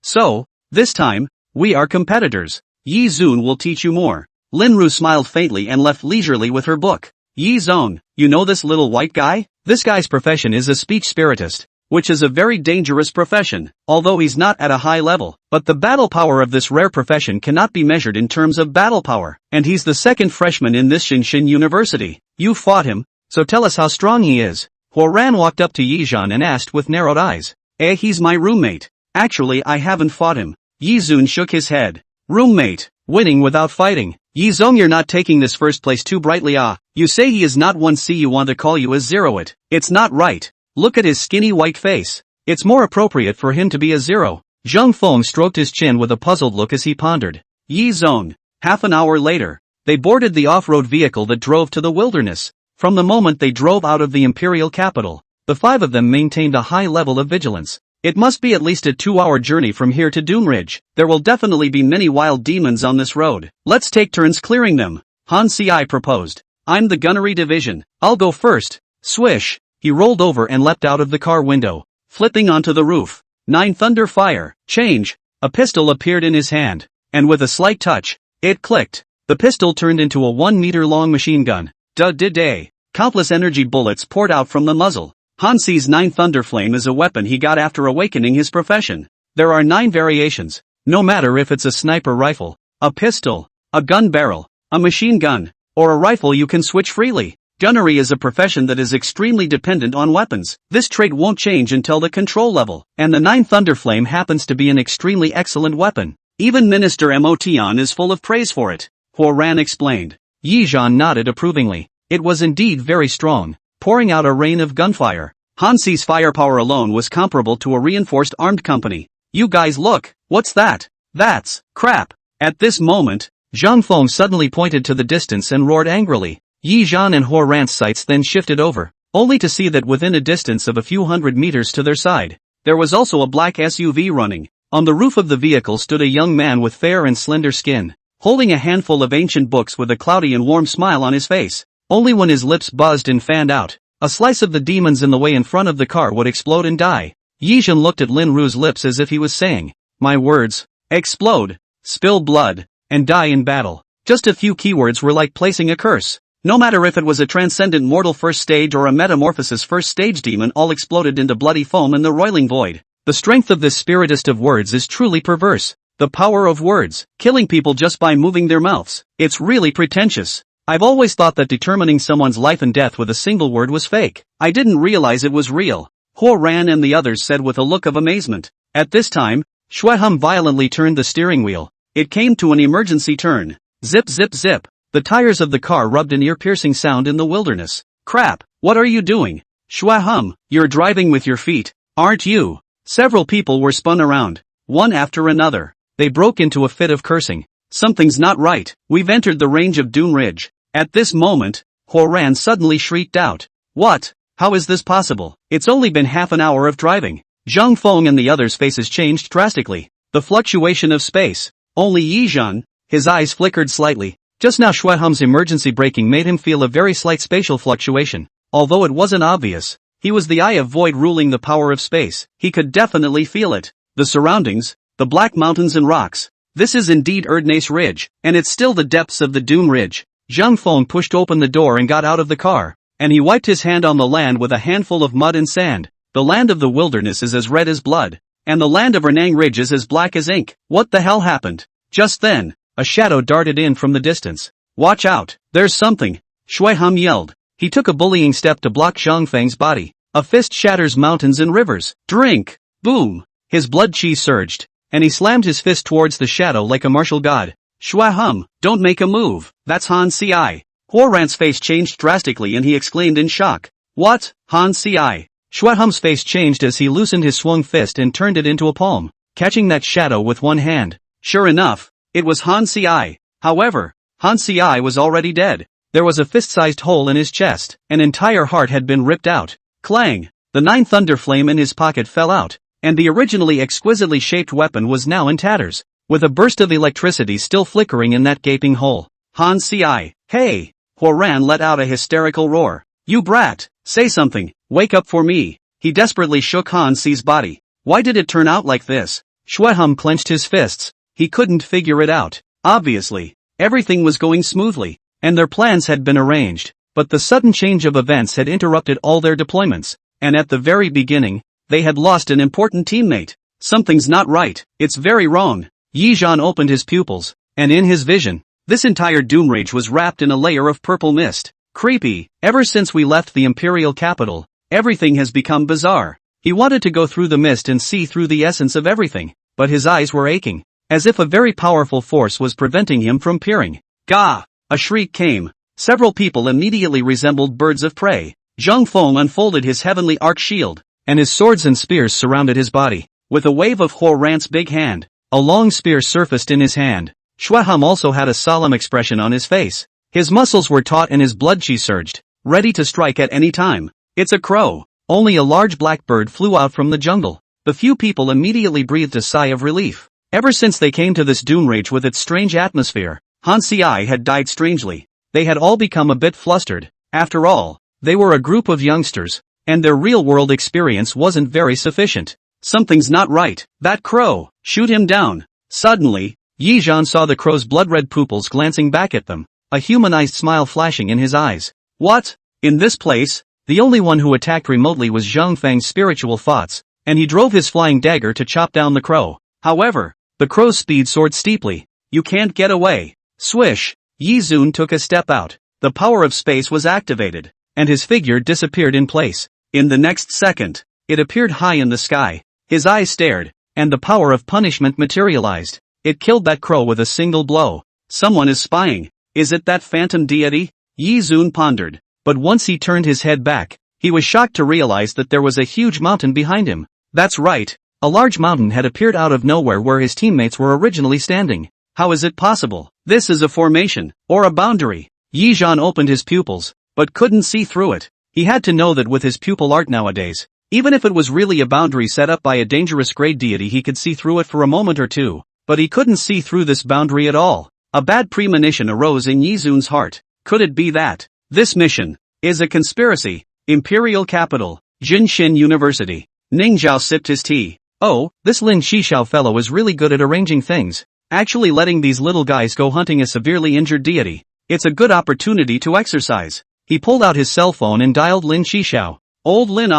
So, this time, we are competitors. Yi Zun will teach you more. Lin Ru smiled faintly and left leisurely with her book. Yi Zong, you know this little white guy? This guy's profession is a speech spiritist, which is a very dangerous profession, although he's not at a high level. But the battle power of this rare profession cannot be measured in terms of battle power, and he's the second freshman in this Shinshin University. You fought him, so tell us how strong he is. Huoran walked up to Yi Zhan and asked with narrowed eyes. He's my roommate. Actually, I haven't fought him. Yi Zun shook his head. Roommate, winning without fighting. Yi Zong, you're not taking this first place too brightly. You say he is not 1C, you want to call you a 0. It's not right. Look at his skinny white face. It's more appropriate for him to be a 0. Zhang Feng stroked his chin with a puzzled look as he pondered. Yi Zong. Half an hour later, they boarded the off-road vehicle that drove to the wilderness. From the moment they drove out of the imperial capital, the 5 of them maintained a high level of vigilance. It must be at least a 2-hour journey from here to Doomridge. There will definitely be many wild demons on this road. Let's take turns clearing them, Han Ci proposed. I'm the gunnery division. I'll go first. Swish. He rolled over and leapt out of the car window, flipping onto the roof. 9 thunder fire. Change. A pistol appeared in his hand, and with a slight touch, it clicked. The pistol turned into a 1-meter-long machine gun. Day. Countless energy bullets poured out from the muzzle. Han Ci's 9 thunder flame is a weapon he got after awakening his profession. There are 9 variations, no matter if it's a sniper rifle, a pistol, a gun barrel, a machine gun, or a rifle. You can switch freely. Gunnery is a profession that is extremely dependent on weapons. This trait won't change until the control level, and the 9 thunder flame happens to be an extremely excellent weapon. Even Minister Motian is full of praise for it, Huoran explained. Yi Zhan nodded approvingly. It was indeed very strong, pouring out a rain of gunfire. Han Ci's firepower alone was comparable to a reinforced armed company. You guys look, what's that? That's crap. At this moment, Zhang Feng suddenly pointed to the distance and roared angrily. Yi Zhan and Huoran's sights then shifted over, only to see that within a distance of a few hundred meters to their side, there was also a black SUV running. On the roof of the vehicle stood a young man with fair and slender skin, holding a handful of ancient books with a cloudy and warm smile on his face. Only when his lips buzzed and fanned out, a slice of the demons in the way in front of the car would explode and die. Yi Zhan looked at Lin Ru's lips as if he was saying, my words, explode, spill blood, and die in battle. Just a few keywords were like placing a curse. No matter if it was a transcendent mortal first stage or a metamorphosis first stage demon, all exploded into bloody foam in the roiling void. The strength of this spiritist of words is truly perverse. The power of words, killing people just by moving their mouths. It's really pretentious. I've always thought that determining someone's life and death with a single word was fake. I didn't realize it was real. Ran and the others said with a look of amazement. At this time, Shwehum violently turned the steering wheel. It came to an emergency turn. Zip zip zip. The tires of the car rubbed an ear-piercing sound in the wilderness. Crap, what are you doing? Shwehum, you're driving with your feet, aren't you? Several people were spun around, one after another. They broke into a fit of cursing. Something's not right. We've entered the range of Dune Ridge. At this moment, Ran suddenly shrieked out. What? How is this possible? It's only been half an hour of driving. Zhang Feng and the others' faces changed drastically. The fluctuation of space. Only Yizhan, his eyes flickered slightly. Just now Shwehum's emergency braking made him feel a very slight spatial fluctuation. Although it wasn't obvious, he was the eye of void ruling the power of space. He could definitely feel it. The surroundings, the black mountains and rocks. This is indeed Erdnase Ridge, and it's still the depths of the Dune Ridge. Zhang Feng pushed open the door and got out of the car, and he wiped his hand on the land with a handful of mud and sand. The land of the wilderness is as red as blood, and the land of Renang Ridge is as black as ink. What the hell happened? Just then, a shadow darted in from the distance. Watch out, there's something, Shwehum yelled. He took a bullying step to block Zhang Feng's body. A fist shatters mountains and rivers. Drink! Boom! His blood chi surged, and he slammed his fist towards the shadow like a martial god. Shwehum, don't make a move, that's Han Ci. Ran's face changed drastically and he exclaimed in shock. What, Han Ci? Shwehum's face changed as he loosened his swung fist and turned it into a palm, catching that shadow with one hand. Sure enough, it was Han Ci. However, Han Ci was already dead. There was a fist-sized hole in his chest, an entire heart had been ripped out. Clang! The 9 thunder flame in his pocket fell out, and the originally exquisitely shaped weapon was now in tatters, with a burst of electricity still flickering in that gaping hole. Han Ci, hey! Ran let out a hysterical roar. You brat, say something, wake up for me. He desperately shook Han Ci's body. Why did it turn out like this? Shwehum clenched his fists. He couldn't figure it out. Obviously, everything was going smoothly, and their plans had been arranged, but the sudden change of events had interrupted all their deployments, and at the very beginning, they had lost an important teammate. Something's not right, it's very wrong. Yizhan opened his pupils, and in his vision, this entire Dune Ridge was wrapped in a layer of purple mist. Creepy. Ever since we left the imperial capital, everything has become bizarre. He wanted to go through the mist and see through the essence of everything, but his eyes were aching, as if a very powerful force was preventing him from peering. Gah! A shriek came. Several people immediately resembled birds of prey. Zhang Feng unfolded his heavenly arc shield, and his swords and spears surrounded his body. With a wave of Ran's big hand, a long spear surfaced in his hand. Shwehum also had a solemn expression on his face. His muscles were taut and his blood chi surged, ready to strike at any time. It's a crow. Only a large black bird flew out from the jungle. The few people immediately breathed a sigh of relief. Ever since they came to this Dune Ridge with its strange atmosphere, Han Ci had died strangely. They had all become a bit flustered. After all, they were a group of youngsters, and their real-world experience wasn't very sufficient. Something's not right. That crow! Shoot him down! Suddenly, Yizhan saw the crow's blood-red pupils glancing back at them, a humanized smile flashing in his eyes. What? In this place, the only one who attacked remotely was Zhang Feng's spiritual thoughts, and he drove his flying dagger to chop down the crow. However, the crow's speed soared steeply. You can't get away. Swish! Yizun took a step out. The power of space was activated, and his figure disappeared in place. In the next second, it appeared high in the sky. His eyes stared, and the power of punishment materialized. It killed that crow with a single blow. Someone is spying. Is it that phantom deity? Yizun pondered. But once he turned his head back, he was shocked to realize that there was a huge mountain behind him. That's right. A large mountain had appeared out of nowhere where his teammates were originally standing. How is it possible? This is a formation, or a boundary. Yizhan opened his pupils, but couldn't see through it. He had to know that with his pupil art nowadays, even if it was really a boundary set up by a dangerous great deity, he could see through it for a moment or two. But he couldn't see through this boundary at all. A bad premonition arose in Yizun's heart. Could it be that this mission is a conspiracy? Imperial capital, Jinshin University. Ning Zhao sipped his tea. Oh, this Lin Shishao fellow is really good at arranging things. Actually letting these little guys go hunting a severely injured deity. It's a good opportunity to exercise. He pulled out his cell phone and dialed Lin Shishao. Old Lin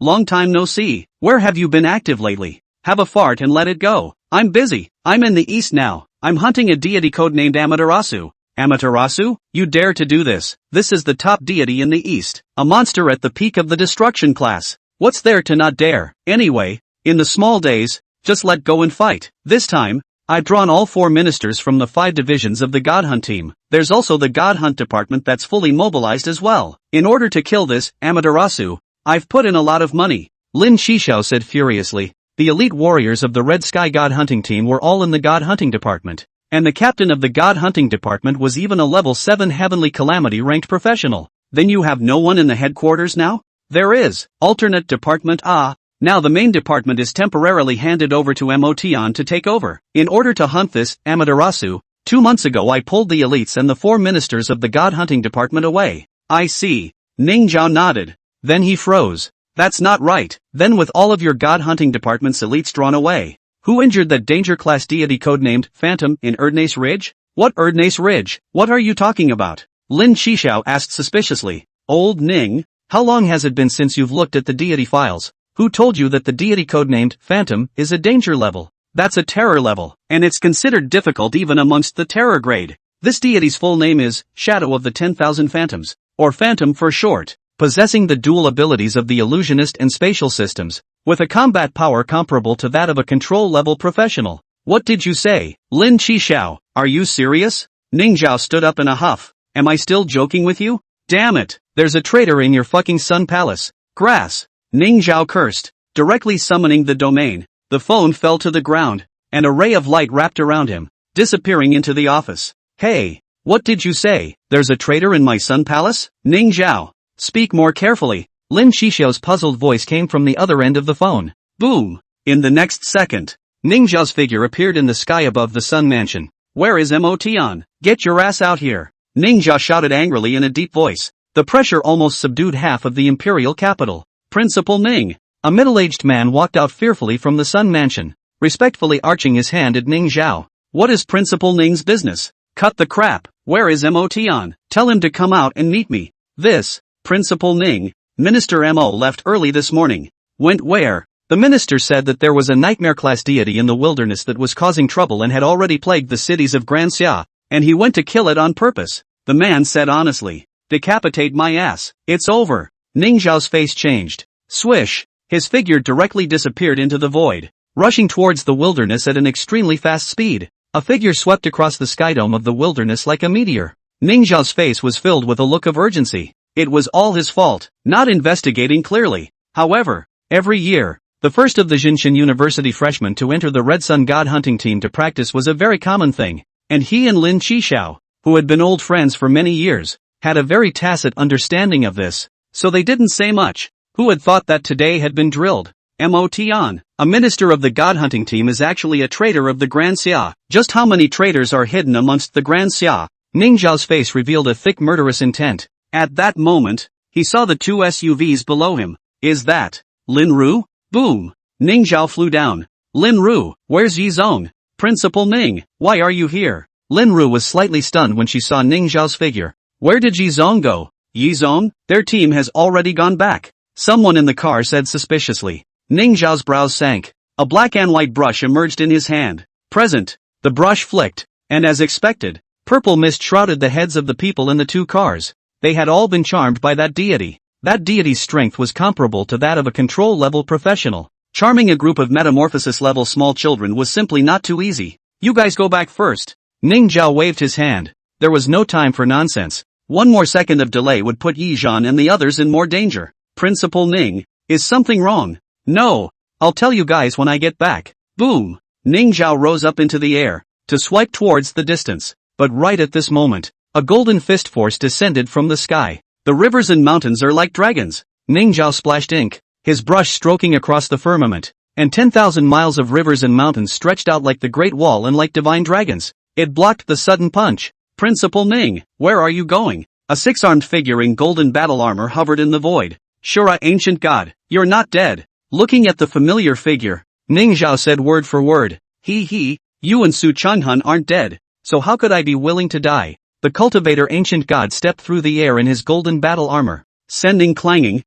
long time no see. Where have you been active lately? Have a fart and let it go. I'm busy. I'm in the east now. I'm hunting a deity codenamed Amaterasu. Amaterasu? You dare to do this? This is the top deity in the east. A monster at the peak of the destruction class. What's there to not dare? Anyway, in the small days, just let go and fight. This time, I've drawn all 4 ministers from the 5 divisions of the God Hunt team. There's also the God Hunt department that's fully mobilized as well. In order to kill this Amaterasu, I've put in a lot of money. Lin Shishao said furiously. The elite warriors of the Red Sky God Hunting team were all in the God Hunting department. And the captain of the God Hunting department was even a level 7 Heavenly Calamity ranked professional. Then you have no one in the headquarters now? There is. Alternate department Now the main department is temporarily handed over to Motion to take over. In order to hunt this Amaterasu, 2 months ago I pulled the elites and the 4 ministers of the God Hunting department away. I see. Ning Zhao nodded. Then he froze. That's not right. Then with all of your God Hunting department's elites drawn away, who injured that danger class deity codenamed Phantom in Erdnase Ridge? What Erdnase Ridge? What are you talking about? Lin Shishao asked suspiciously. Old Ning, how long has it been since you've looked at the deity files? Who told you that the deity codenamed Phantom is a danger level? That's a terror level, and it's considered difficult even amongst the terror grade. This deity's full name is Shadow of the 10,000 Phantoms, or Phantom for short. Possessing the dual abilities of the illusionist and spatial systems, with a combat power comparable to that of a control-level professional. What did you say? Lin Qishao, are you serious? Ning Zhao stood up in a huff. Am I still joking with you? Damn it, there's a traitor in your fucking Sun Palace. Grass. Ning Zhao cursed, directly summoning the domain. The phone fell to the ground, and a ray of light wrapped around him, disappearing into the office. Hey, what did you say? There's a traitor in my Sun Palace? Ning Zhao. Speak more carefully. Lin Shishao's puzzled voice came from the other end of the phone. Boom! In the next second, Ning Zhao's figure appeared in the sky above the Sun Mansion. Where is Motion? Get your ass out here! Ning Zhao shouted angrily in a deep voice. The pressure almost subdued half of the imperial capital. Principal Ning. A middle-aged man walked out fearfully from the Sun Mansion, respectfully arching his hand at Ning Zhao. What is Principal Ning's business? Cut the crap. Where is Motion? Tell him to come out and meet me. This. Principal Ning, Minister Mo left early this morning. Went where? The minister said that there was a nightmare-class deity in the wilderness that was causing trouble and had already plagued the cities of Grand Xia, and he went to kill it on purpose. The man said honestly. Decapitate my ass. It's over. Ning Zhao's face changed. Swish. His figure directly disappeared into the void, rushing towards the wilderness at an extremely fast speed. A figure swept across the skydome of the wilderness like a meteor. Ning Zhao's face was filled with a look of urgency. It was all his fault, not investigating clearly. However, every year, the first of the Jinshin University freshmen to enter the Red Sun God Hunting team to practice was a very common thing, and he and Lin Qishao, who had been old friends for many years, had a very tacit understanding of this, so they didn't say much. Who had thought that today had been drilled? Motion, a minister of the God Hunting team, is actually a traitor of the Grand Xia. Just how many traitors are hidden amongst the Grand Xia? Ning Zhao's face revealed a thick murderous intent. At that moment, he saw the 2 SUVs below him. Is that Lin Ru? Boom! Ning Zhao flew down. Lin Ru, where's Yi Zong? Principal Ning, why are you here? Lin Ru was slightly stunned when she saw Ning Zhao's figure. Where did Yi Zong go? Yi Zong? Their team has already gone back. Someone in the car said suspiciously. Ning Zhao's brows sank. A black and white brush emerged in his hand. Present. The brush flicked, and as expected, purple mist shrouded the heads of the people in the 2 cars. They had all been charmed by that deity. That deity's strength was comparable to that of a control-level professional. Charming a group of metamorphosis-level small children was simply not too easy. You guys go back first. Ning Zhao waved his hand. There was no time for nonsense. One more second of delay would put Yi Zhan and the others in more danger. Principal Ning, is something wrong? No. I'll tell you guys when I get back. Boom. Ning Zhao rose up into the air, to swipe towards the distance. But right at this moment, a golden fist force descended from the sky. The rivers and mountains are like dragons. Ning Zhao splashed ink, his brush stroking across the firmament, and 10,000 miles of rivers and mountains stretched out like the Great Wall and like divine dragons. It blocked the sudden punch. Principal Ning, where are you going? A 6-armed figure in golden battle armor hovered in the void. Shura, ancient god, you're not dead. Looking at the familiar figure, Ning Zhao said word for word. You and Su Changhan aren't dead, so how could I be willing to die? The cultivator ancient god stepped through the air in his golden battle armor, sending clanging,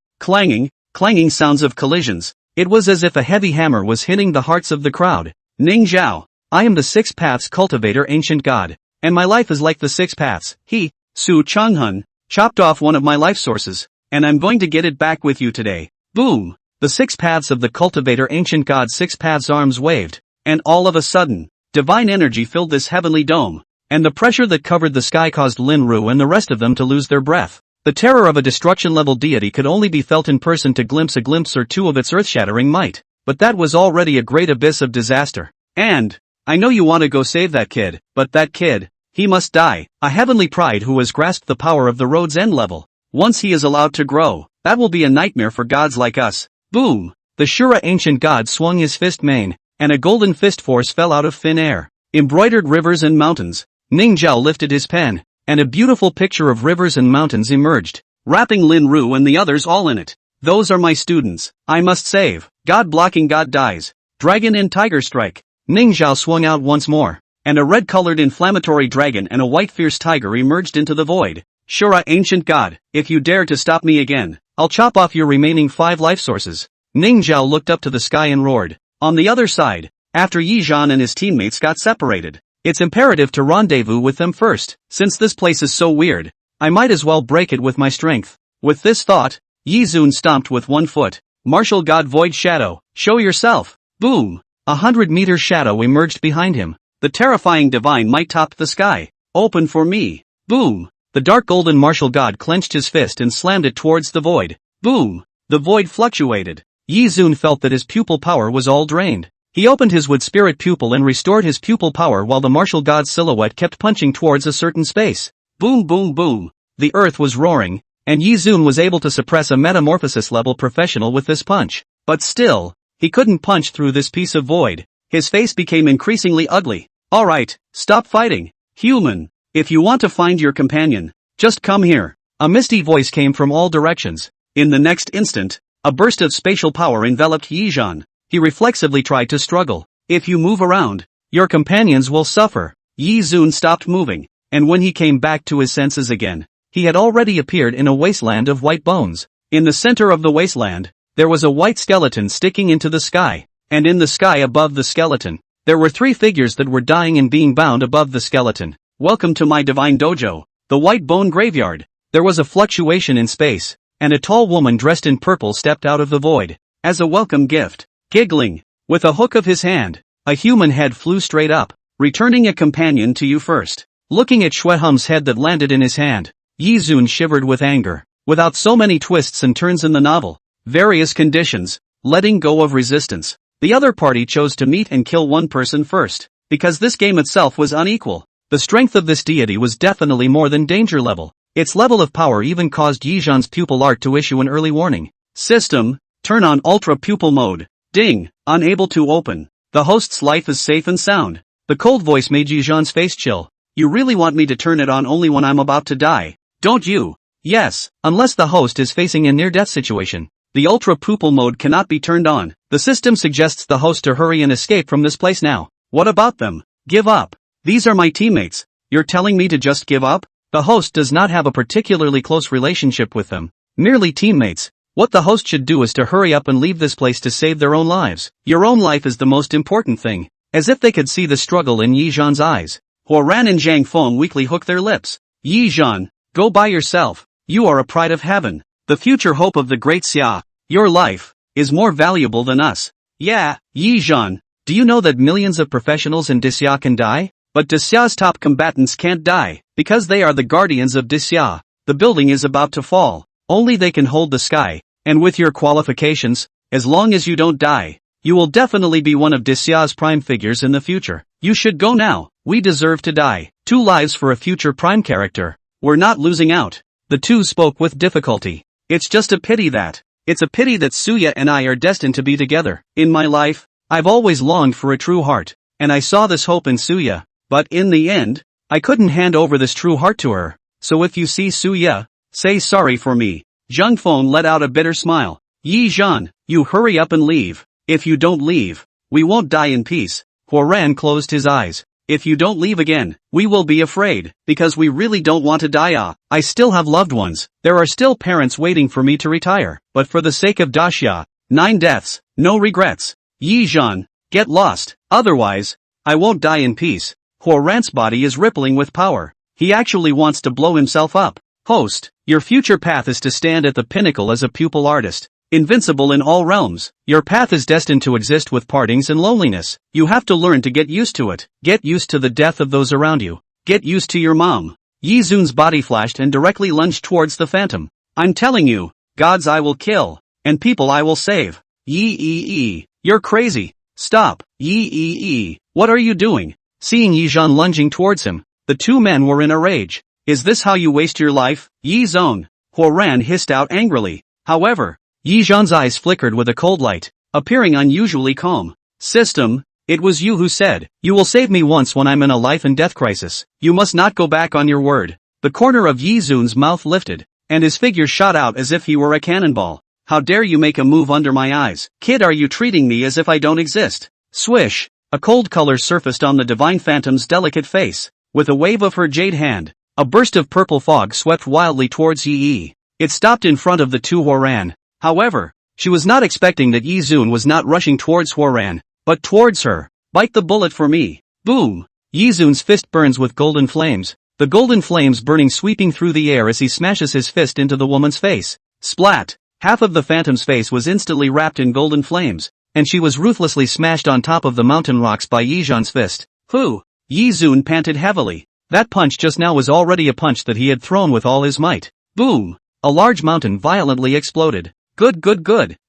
clanging sounds of collisions. It was as if a heavy hammer was hitting the hearts of the crowd. Ning Zhao. I am the Six Paths cultivator ancient god. And my life is like the Six Paths. He, Su Changhun, chopped off one of my life sources. And I'm going to get it back with you today. Boom! The Six Paths of the cultivator ancient god Six Paths arms waved. And all of a sudden, divine energy filled this heavenly dome. And the pressure that covered the sky caused Lin Ru and the rest of them to lose their breath. The terror of a destruction-level deity could only be felt in person to glimpse a glimpse or two of its earth-shattering might. But that was already a great abyss of disaster. And, I know you want to go save that kid, but that kid, he must die. A heavenly pride who has grasped the power of the road's end level. Once he is allowed to grow, that will be a nightmare for gods like us. Boom! The Shura ancient god swung his fist mane, and a golden fist force fell out of thin air. Embroidered rivers and mountains. Ning Zhao lifted his pen, and a beautiful picture of rivers and mountains emerged, wrapping Lin Ru and the others all in it. Those are my students. I must save. God blocking God dies. Dragon and Tiger strike. Ning Zhao swung out once more, and a red-colored inflammatory dragon and a white fierce tiger emerged into the void. Shura ancient god, if you dare to stop me again, I'll chop off your remaining 5 life sources. Ning Zhao looked up to the sky and roared. On the other side, after Yi Zhan and his teammates got separated, it's imperative to rendezvous with them first. Since this place is so weird, I might as well break it with my strength. With this thought, Yi Zun stomped with one foot. Martial God Void Shadow, show yourself. Boom! 100-meter shadow emerged behind him. The terrifying divine might topped the sky. Open for me. Boom! The dark golden martial god clenched his fist and slammed it towards the void. Boom! The void fluctuated. Yi Zun felt that his pupil power was all drained. He opened his wood spirit pupil and restored his pupil power while the martial god's silhouette kept punching towards a certain space. Boom boom boom. The earth was roaring, and Yi Zun was able to suppress a metamorphosis-level professional with this punch. But still, he couldn't punch through this piece of void. His face became increasingly ugly. Alright, stop fighting. Human, if you want to find your companion, just come here. A misty voice came from all directions. In the next instant, a burst of spatial power enveloped Yi Zhan. He reflexively tried to struggle. If you move around, your companions will suffer. Yi Zun stopped moving, and when he came back to his senses again, he had already appeared in a wasteland of white bones. In the center of the wasteland, there was a white skeleton sticking into the sky, and in the sky above the skeleton, there were 3 figures that were dying and being bound above the skeleton. Welcome to my divine dojo, the white bone graveyard. There was a fluctuation in space, and a tall woman dressed in purple stepped out of the void. As a welcome gift, giggling, with a hook of his hand, a human head flew straight up, returning a companion to you first. Looking at Shuehum's head that landed in his hand, Yi Zun shivered with anger. Without so many twists and turns in the novel, various conditions, letting go of resistance, the other party chose to meet and kill one person first, because this game itself was unequal. The strength of this deity was definitely more than danger level. Its level of power even caused Yi Zhan's pupil art to issue an early warning. System, turn on ultra pupil mode. Ding, unable to open. The host's life is safe and sound. The cold voice made Yi Zhan's face chill. You really want me to turn it on only when I'm about to die, don't you? Yes, unless the host is facing a near-death situation. The ultra pupil mode cannot be turned on. The system suggests the host to hurry and escape from this place now. What about them? Give up. These are my teammates. You're telling me to just give up? The host does not have a particularly close relationship with them. Merely teammates. What the host should do is to hurry up and leave this place to save their own lives. Your own life is the most important thing. As if they could see the struggle in Yi Zhan's eyes, Huoran and Zhang Feng weakly hooked their lips. Yi Zhan, go by yourself. You are a pride of heaven. The future hope of the great Xia. Your life is more valuable than us. Yeah, Yi Zhan, do you know that millions of professionals in Disya can die? But Disya's top combatants can't die, because they are the guardians of Disya. The building is about to fall. Only they can hold the sky, and with your qualifications, as long as you don't die, you will definitely be one of Disya's prime figures in the future. You should go now. We deserve to die. 2 lives for a future prime character. We're not losing out. The two spoke with difficulty. It's just a pity that Suya and I are destined to be together. In my life, I've always longed for a true heart, and I saw this hope in Suya, but in the end, I couldn't hand over this true heart to her. So if you see Suya, say sorry for me. Zhang Feng let out a bitter smile. Yi Zhan, you hurry up and leave. If you don't leave, we won't die in peace. Huoran closed his eyes. if you don't leave again, we will be afraid, because we really don't want to die. I still have loved ones, there are still parents waiting for me to retire, but for the sake of Daxia, 9 deaths, no regrets. Yi Zhan, get lost, otherwise, I won't die in peace. Huoran's body is rippling with power. He actually wants to blow himself up. Host, your future path is to stand at the pinnacle as a pupil artist. Invincible in all realms, your path is destined to exist with partings and loneliness. You have to learn to get used to it. Get used to the death of those around you. Get used to your mom. Yi Zun's body flashed and directly lunged towards the phantom. I'm telling you, gods I will kill, and people I will save. Yi, you're crazy. Stop. Yi, what are you doing? Seeing Yi Zhan lunging towards him, the two men were in a rage. Is this how you waste your life, Yi Zong? Huoran hissed out angrily. However, Yi Zhan's eyes flickered with a cold light, appearing unusually calm. System, it was you who said, you will save me once when I'm in a life and death crisis. You must not go back on your word. The corner of Yi Zun's mouth lifted, and his figure shot out as if he were a cannonball. How dare you make a move under my eyes? Kid, are you treating me as if I don't exist? Swish, a cold color surfaced on the divine phantom's delicate face. With a wave of her jade hand, a burst of purple fog swept wildly towards Yi. It stopped in front of the two Huoran. However, she was not expecting that Yi Zun was not rushing towards Huoran, but towards her. Bite the bullet for me. Boom! Yi Zun's fist burns with golden flames, the golden flames burning sweeping through the air as he smashes his fist into the woman's face. Splat! Half of the phantom's face was instantly wrapped in golden flames, and she was ruthlessly smashed on top of the mountain rocks by Yi Zhan's fist. Fu! Yi Zun panted heavily. That punch just now was already a punch that he had thrown with all his might. Boom! A large mountain violently exploded. Good,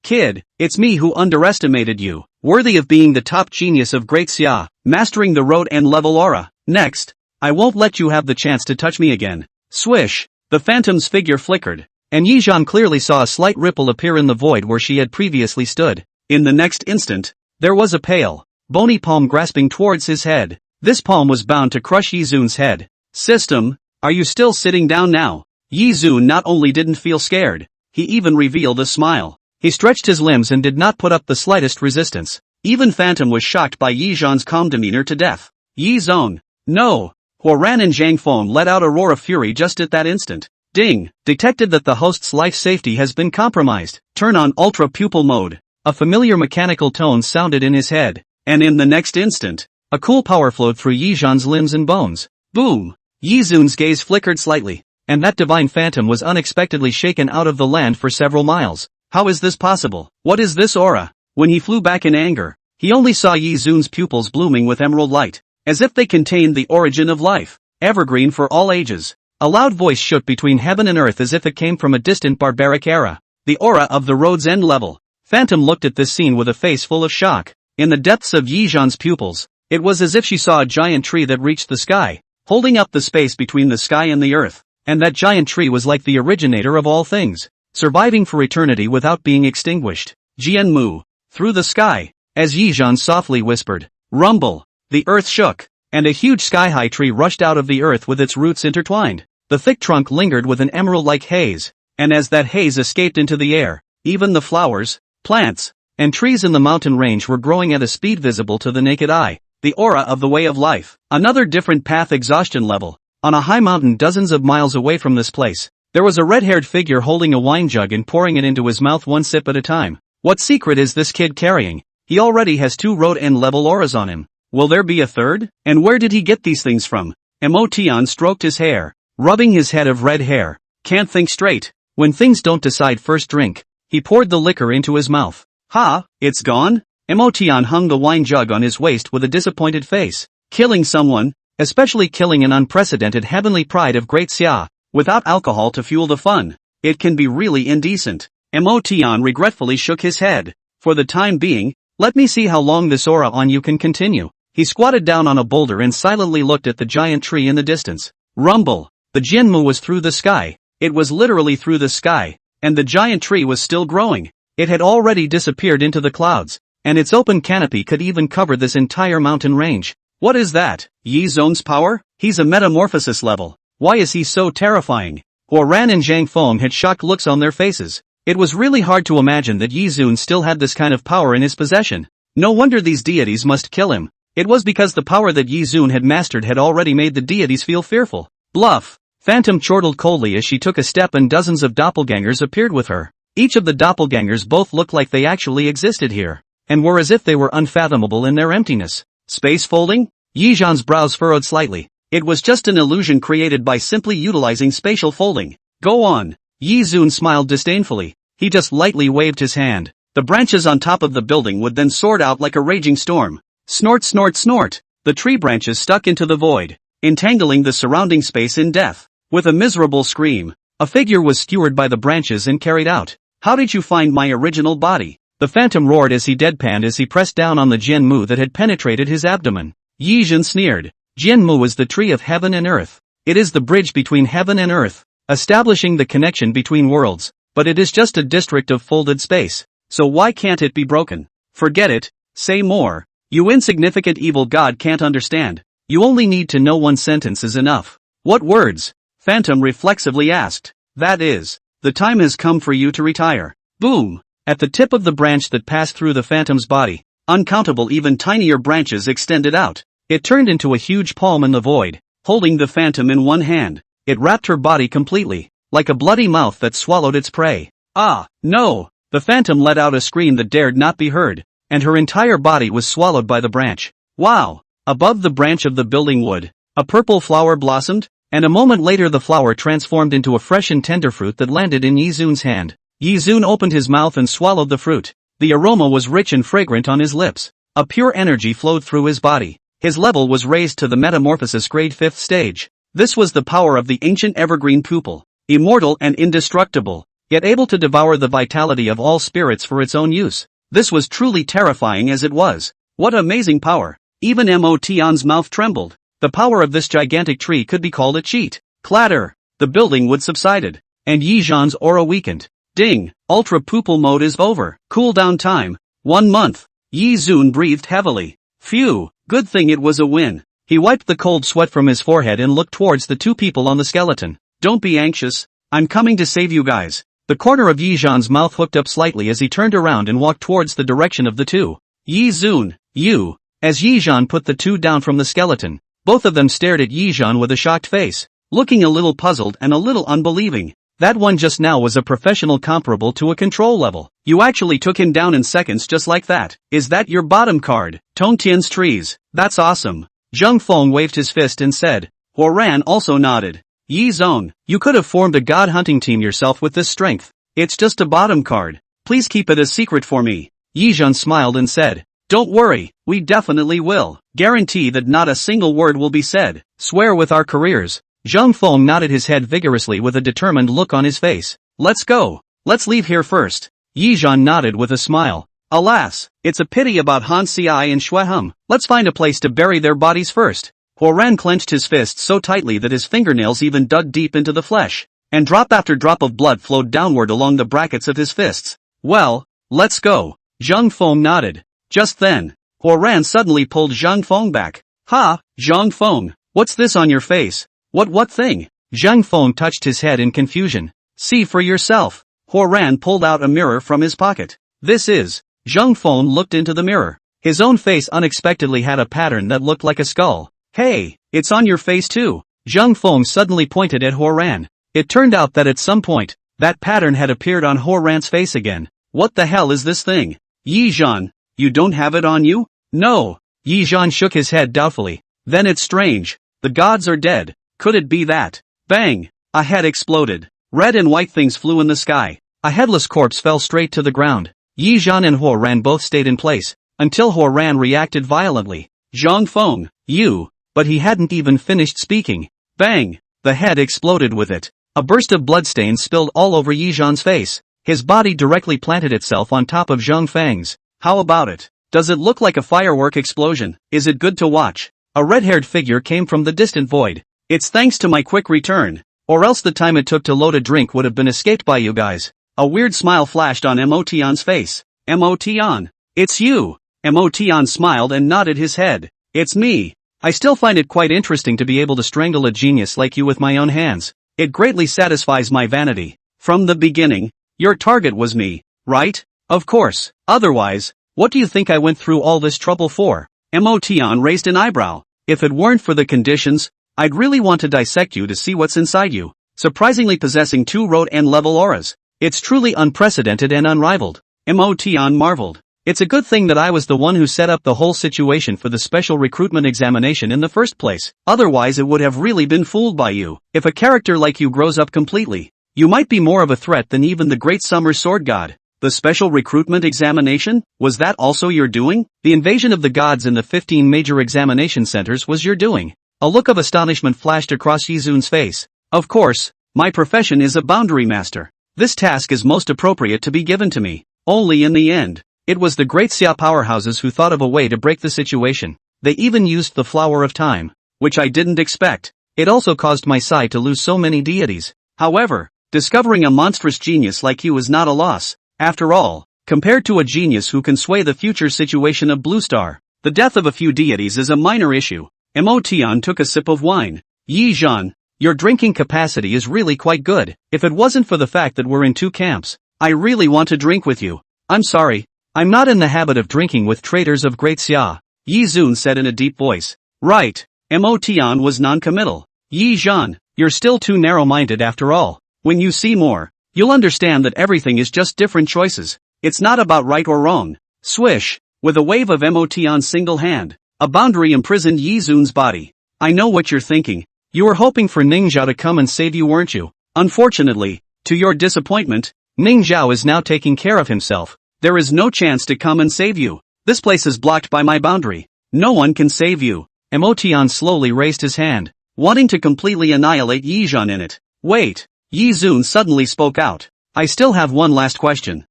kid, it's me who underestimated you, worthy of being the top genius of Great Xia, mastering the road and level aura. Next, I won't let you have the chance to touch me again. Swish, the phantom's figure flickered, and Yi Zhan clearly saw a slight ripple appear in the void where she had previously stood. In the next instant, there was a pale, bony palm grasping towards his head. This palm was bound to crush Yi Zun's head. System, are you still sitting down now? Yi Zun not only didn't feel scared, he even revealed a smile. He stretched his limbs and did not put up the slightest resistance. Even Phantom was shocked by Yi Zhan's calm demeanor to death. Yi Zong, no! Huoran and Zhang Feng let out a roar of fury just at that instant. Ding! Detected that the host's life safety has been compromised. Turn on ultra pupil mode. A familiar mechanical tone sounded in his head, and in the next instant, a cool power flowed through Yi Zhan's limbs and bones. Boom! Yi Zun's gaze flickered slightly, and that divine phantom was unexpectedly shaken out of the land for several miles. How is this possible? What is this aura? When he flew back in anger, he only saw Yi Zun's pupils blooming with emerald light, as if they contained the origin of life, evergreen for all ages. A loud voice shook between heaven and earth as if it came from a distant barbaric era. The aura of the road's end level. Phantom looked at this scene with a face full of shock. In the depths of Yi Zhan's pupils, it was as if she saw a giant tree that reached the sky, holding up the space between the sky and the earth. And that giant tree was like the originator of all things, surviving for eternity without being extinguished. Jian Mu, through the sky, as Yi Zhan softly whispered. Rumble, the earth shook, and a huge sky-high tree rushed out of the earth with its roots intertwined. The thick trunk lingered with an emerald-like haze, and as that haze escaped into the air, even the flowers, plants, and trees in the mountain range were growing at a speed visible to the naked eye. The aura of the way of life. Another different path exhaustion level. On a high mountain dozens of miles away from this place, there was a red-haired figure holding a wine jug and pouring it into his mouth one sip at a time. What secret is this kid carrying? He already has 2 road end level auras on him. Will there be a third? And where did he get these things from? Emotion stroked his hair, rubbing his head of red hair. Can't think straight. When things don't decide, first drink. He poured the liquor into his mouth. Ha, it's gone? Emotion hung the wine jug on his waist with a disappointed face. Killing someone, especially killing an unprecedented heavenly pride of Great Xia, without alcohol to fuel the fun. It can be really indecent. Emotion regretfully shook his head. For the time being, let me see how long this aura on you can continue. He squatted down on a boulder and silently looked at the giant tree in the distance. Rumble. The Jianmu was through the sky. It was literally through the sky, and the giant tree was still growing. It had already disappeared into the clouds, and its open canopy could even cover this entire mountain range. What is that? Yi Zong's power? He's a metamorphosis level. Why is he so terrifying? Huoran and Zhang Feng had shocked looks on their faces. It was really hard to imagine that Yi Zun still had this kind of power in his possession. No wonder these deities must kill him. It was because the power that Yi Zun had mastered had already made the deities feel fearful. Bluff! Phantom chortled coldly as she took a step and dozens of doppelgangers appeared with her. Each of the doppelgangers both looked like they actually existed here, and were as if they were unfathomable in their emptiness. Space folding? Yi Zhan's brows furrowed slightly. It was just an illusion created by simply utilizing spatial folding. Go on. Yi Zun smiled disdainfully. He just lightly waved his hand. The branches on top of the building would then soar out like a raging storm. Snort, snort, snort. The tree branches stuck into the void, entangling the surrounding space in death. With a miserable scream, a figure was skewered by the branches and carried out. How did you find my original body? The phantom roared as he deadpanned as he pressed down on the Jianmu that had penetrated his abdomen. Yi Zhan sneered. Jianmu is the tree of heaven and earth. It is the bridge between heaven and earth, establishing the connection between worlds, but it is just a district of folded space. So why can't it be broken? Forget it. Say more. You insignificant evil god can't understand. You only need to know one sentence is enough. What words? Phantom reflexively asked. That is, the time has come for you to retire. Boom! At the tip of the branch that passed through the phantom's body, uncountable even tinier branches extended out. It turned into a huge palm in the void, holding the phantom in one hand. It wrapped her body completely, like a bloody mouth that swallowed its prey. Ah, no! The phantom let out a scream that dared not be heard, and her entire body was swallowed by the branch. Wow! Above the branch of the building wood, a purple flower blossomed, and a moment later the flower transformed into a fresh and tender fruit that landed in Yi Zun's hand. Yi Zun opened his mouth and swallowed the fruit. The aroma was rich and fragrant on his lips. A pure energy flowed through his body. His level was raised to the metamorphosis grade 5th stage. This was the power of the ancient evergreen pupil, immortal and indestructible, yet able to devour the vitality of all spirits for its own use. This was truly terrifying as it was. What amazing power! Even Mo Tian's mouth trembled. The power of this gigantic tree could be called a cheat. Clatter! The building would subsided, and Yi Zhan's aura weakened. Ding! Ultra pupil mode is over. Cooldown time. 1 month. Yi Zun breathed heavily. Phew! Good thing it was a win. He wiped the cold sweat from his forehead and looked towards the two people on the skeleton. Don't be anxious. I'm coming to save you guys. The corner of Yi Zhan's mouth hooked up slightly as he turned around and walked towards the direction of the two. Yi Zun, you! As Yi Zhan put the two down from the skeleton, both of them stared at Yi Zhan with a shocked face, looking a little puzzled and a little unbelieving. That one just now was a professional comparable to a control level. You actually took him down in seconds just like that. Is that your bottom card? Tongtian's trees. That's awesome. Zheng Feng waved his fist and said. Huoran also nodded. Yi Zong, you could have formed a god hunting team yourself with this strength. It's just a bottom card. Please keep it a secret for me. Yi Zhan smiled and said. Don't worry, we definitely will. Guarantee that not a single word will be said. Swear with our careers. Zheng Feng nodded his head vigorously with a determined look on his face. Let's go. Let's leave here first. Yi Zhan nodded with a smile. Alas, it's a pity about Han Xiai and Xue Hum. Let's find a place to bury their bodies first. Huoran clenched his fists so tightly that his fingernails even dug deep into the flesh, and drop after drop of blood flowed downward along the brackets of his fists. Well, let's go. Zheng Feng nodded. Just then, Huoran suddenly pulled Zheng Feng back. Ha, Zheng Feng, what's this on your face? What thing? Zheng Feng touched his head in confusion. See for yourself. Huoran pulled out a mirror from his pocket. This is. Zheng Feng looked into the mirror. His own face unexpectedly had a pattern that looked like a skull. Hey, it's on your face too. Zheng Feng suddenly pointed at Huoran. It turned out that at some point, that pattern had appeared on Huoran's face again. What the hell is this thing? Yi Zhan, you don't have it on you? No. Yi Zhan shook his head doubtfully. Then it's strange. The gods are dead. Could it be that? Bang! A head exploded. Red and white things flew in the sky. A headless corpse fell straight to the ground. Yi Zhan and Huoran both stayed in place, until Huoran reacted violently. Zheng Feng, you! But he hadn't even finished speaking. Bang! The head exploded with it. A burst of bloodstains spilled all over Yi Zhan's face. His body directly planted itself on top of Zheng Feng's. How about it? Does it look like a firework explosion? Is it good to watch? A red-haired figure came from the distant void. It's thanks to my quick return. Or else the time it took to load a drink would have been escaped by you guys. A weird smile flashed on Mo Tian's face. Mo Tian. It's you. Mo Tian smiled and nodded his head. It's me. I still find it quite interesting to be able to strangle a genius like you with my own hands. It greatly satisfies my vanity. From the beginning, your target was me, right? Of course. Otherwise, what do you think I went through all this trouble for? Motion raised an eyebrow. If it weren't for the conditions, I'd really want to dissect you to see what's inside you. Surprisingly possessing 2 road and level auras. It's truly unprecedented and unrivaled. Motion marveled. It's a good thing that I was the one who set up the whole situation for the special recruitment examination in the first place. Otherwise it would have really been fooled by you. If a character like you grows up completely, you might be more of a threat than even the great summer sword god. The special recruitment examination? Was that also your doing? The invasion of the gods in the 15 major examination centers was your doing. A look of astonishment flashed across Yizun's face. Of course, my profession is a boundary master. This task is most appropriate to be given to me. Only in the end, it was the great Xia powerhouses who thought of a way to break the situation. They even used the flower of time, which I didn't expect. It also caused my side to lose so many deities. However, discovering a monstrous genius like you is not a loss. After all, compared to a genius who can sway the future situation of Blue Star, the death of a few deities is a minor issue. Motion took a sip of wine. Yi Zhan, your drinking capacity is really quite good. If it wasn't for the fact that we're in 2 camps, I really want to drink with you. I'm sorry, I'm not in the habit of drinking with traitors of Great Xia, Yi Zun said in a deep voice. Right. Motion was non-committal. Yi Zhan, you're still too narrow-minded after all. When you see more, you'll understand that everything is just different choices. It's not about right or wrong. Swish, with a wave of Motion's single hand, a boundary imprisoned Yi Zun's body. I know what you're thinking. You were hoping for Ning Zhao to come and save you, weren't you? Unfortunately, to your disappointment, Ning Zhao is now taking care of himself. There is no chance to come and save you. This place is blocked by my boundary. No one can save you. Motion slowly raised his hand, wanting to completely annihilate Yi Zhan in it. Wait. Yi Zun suddenly spoke out. I still have one last question.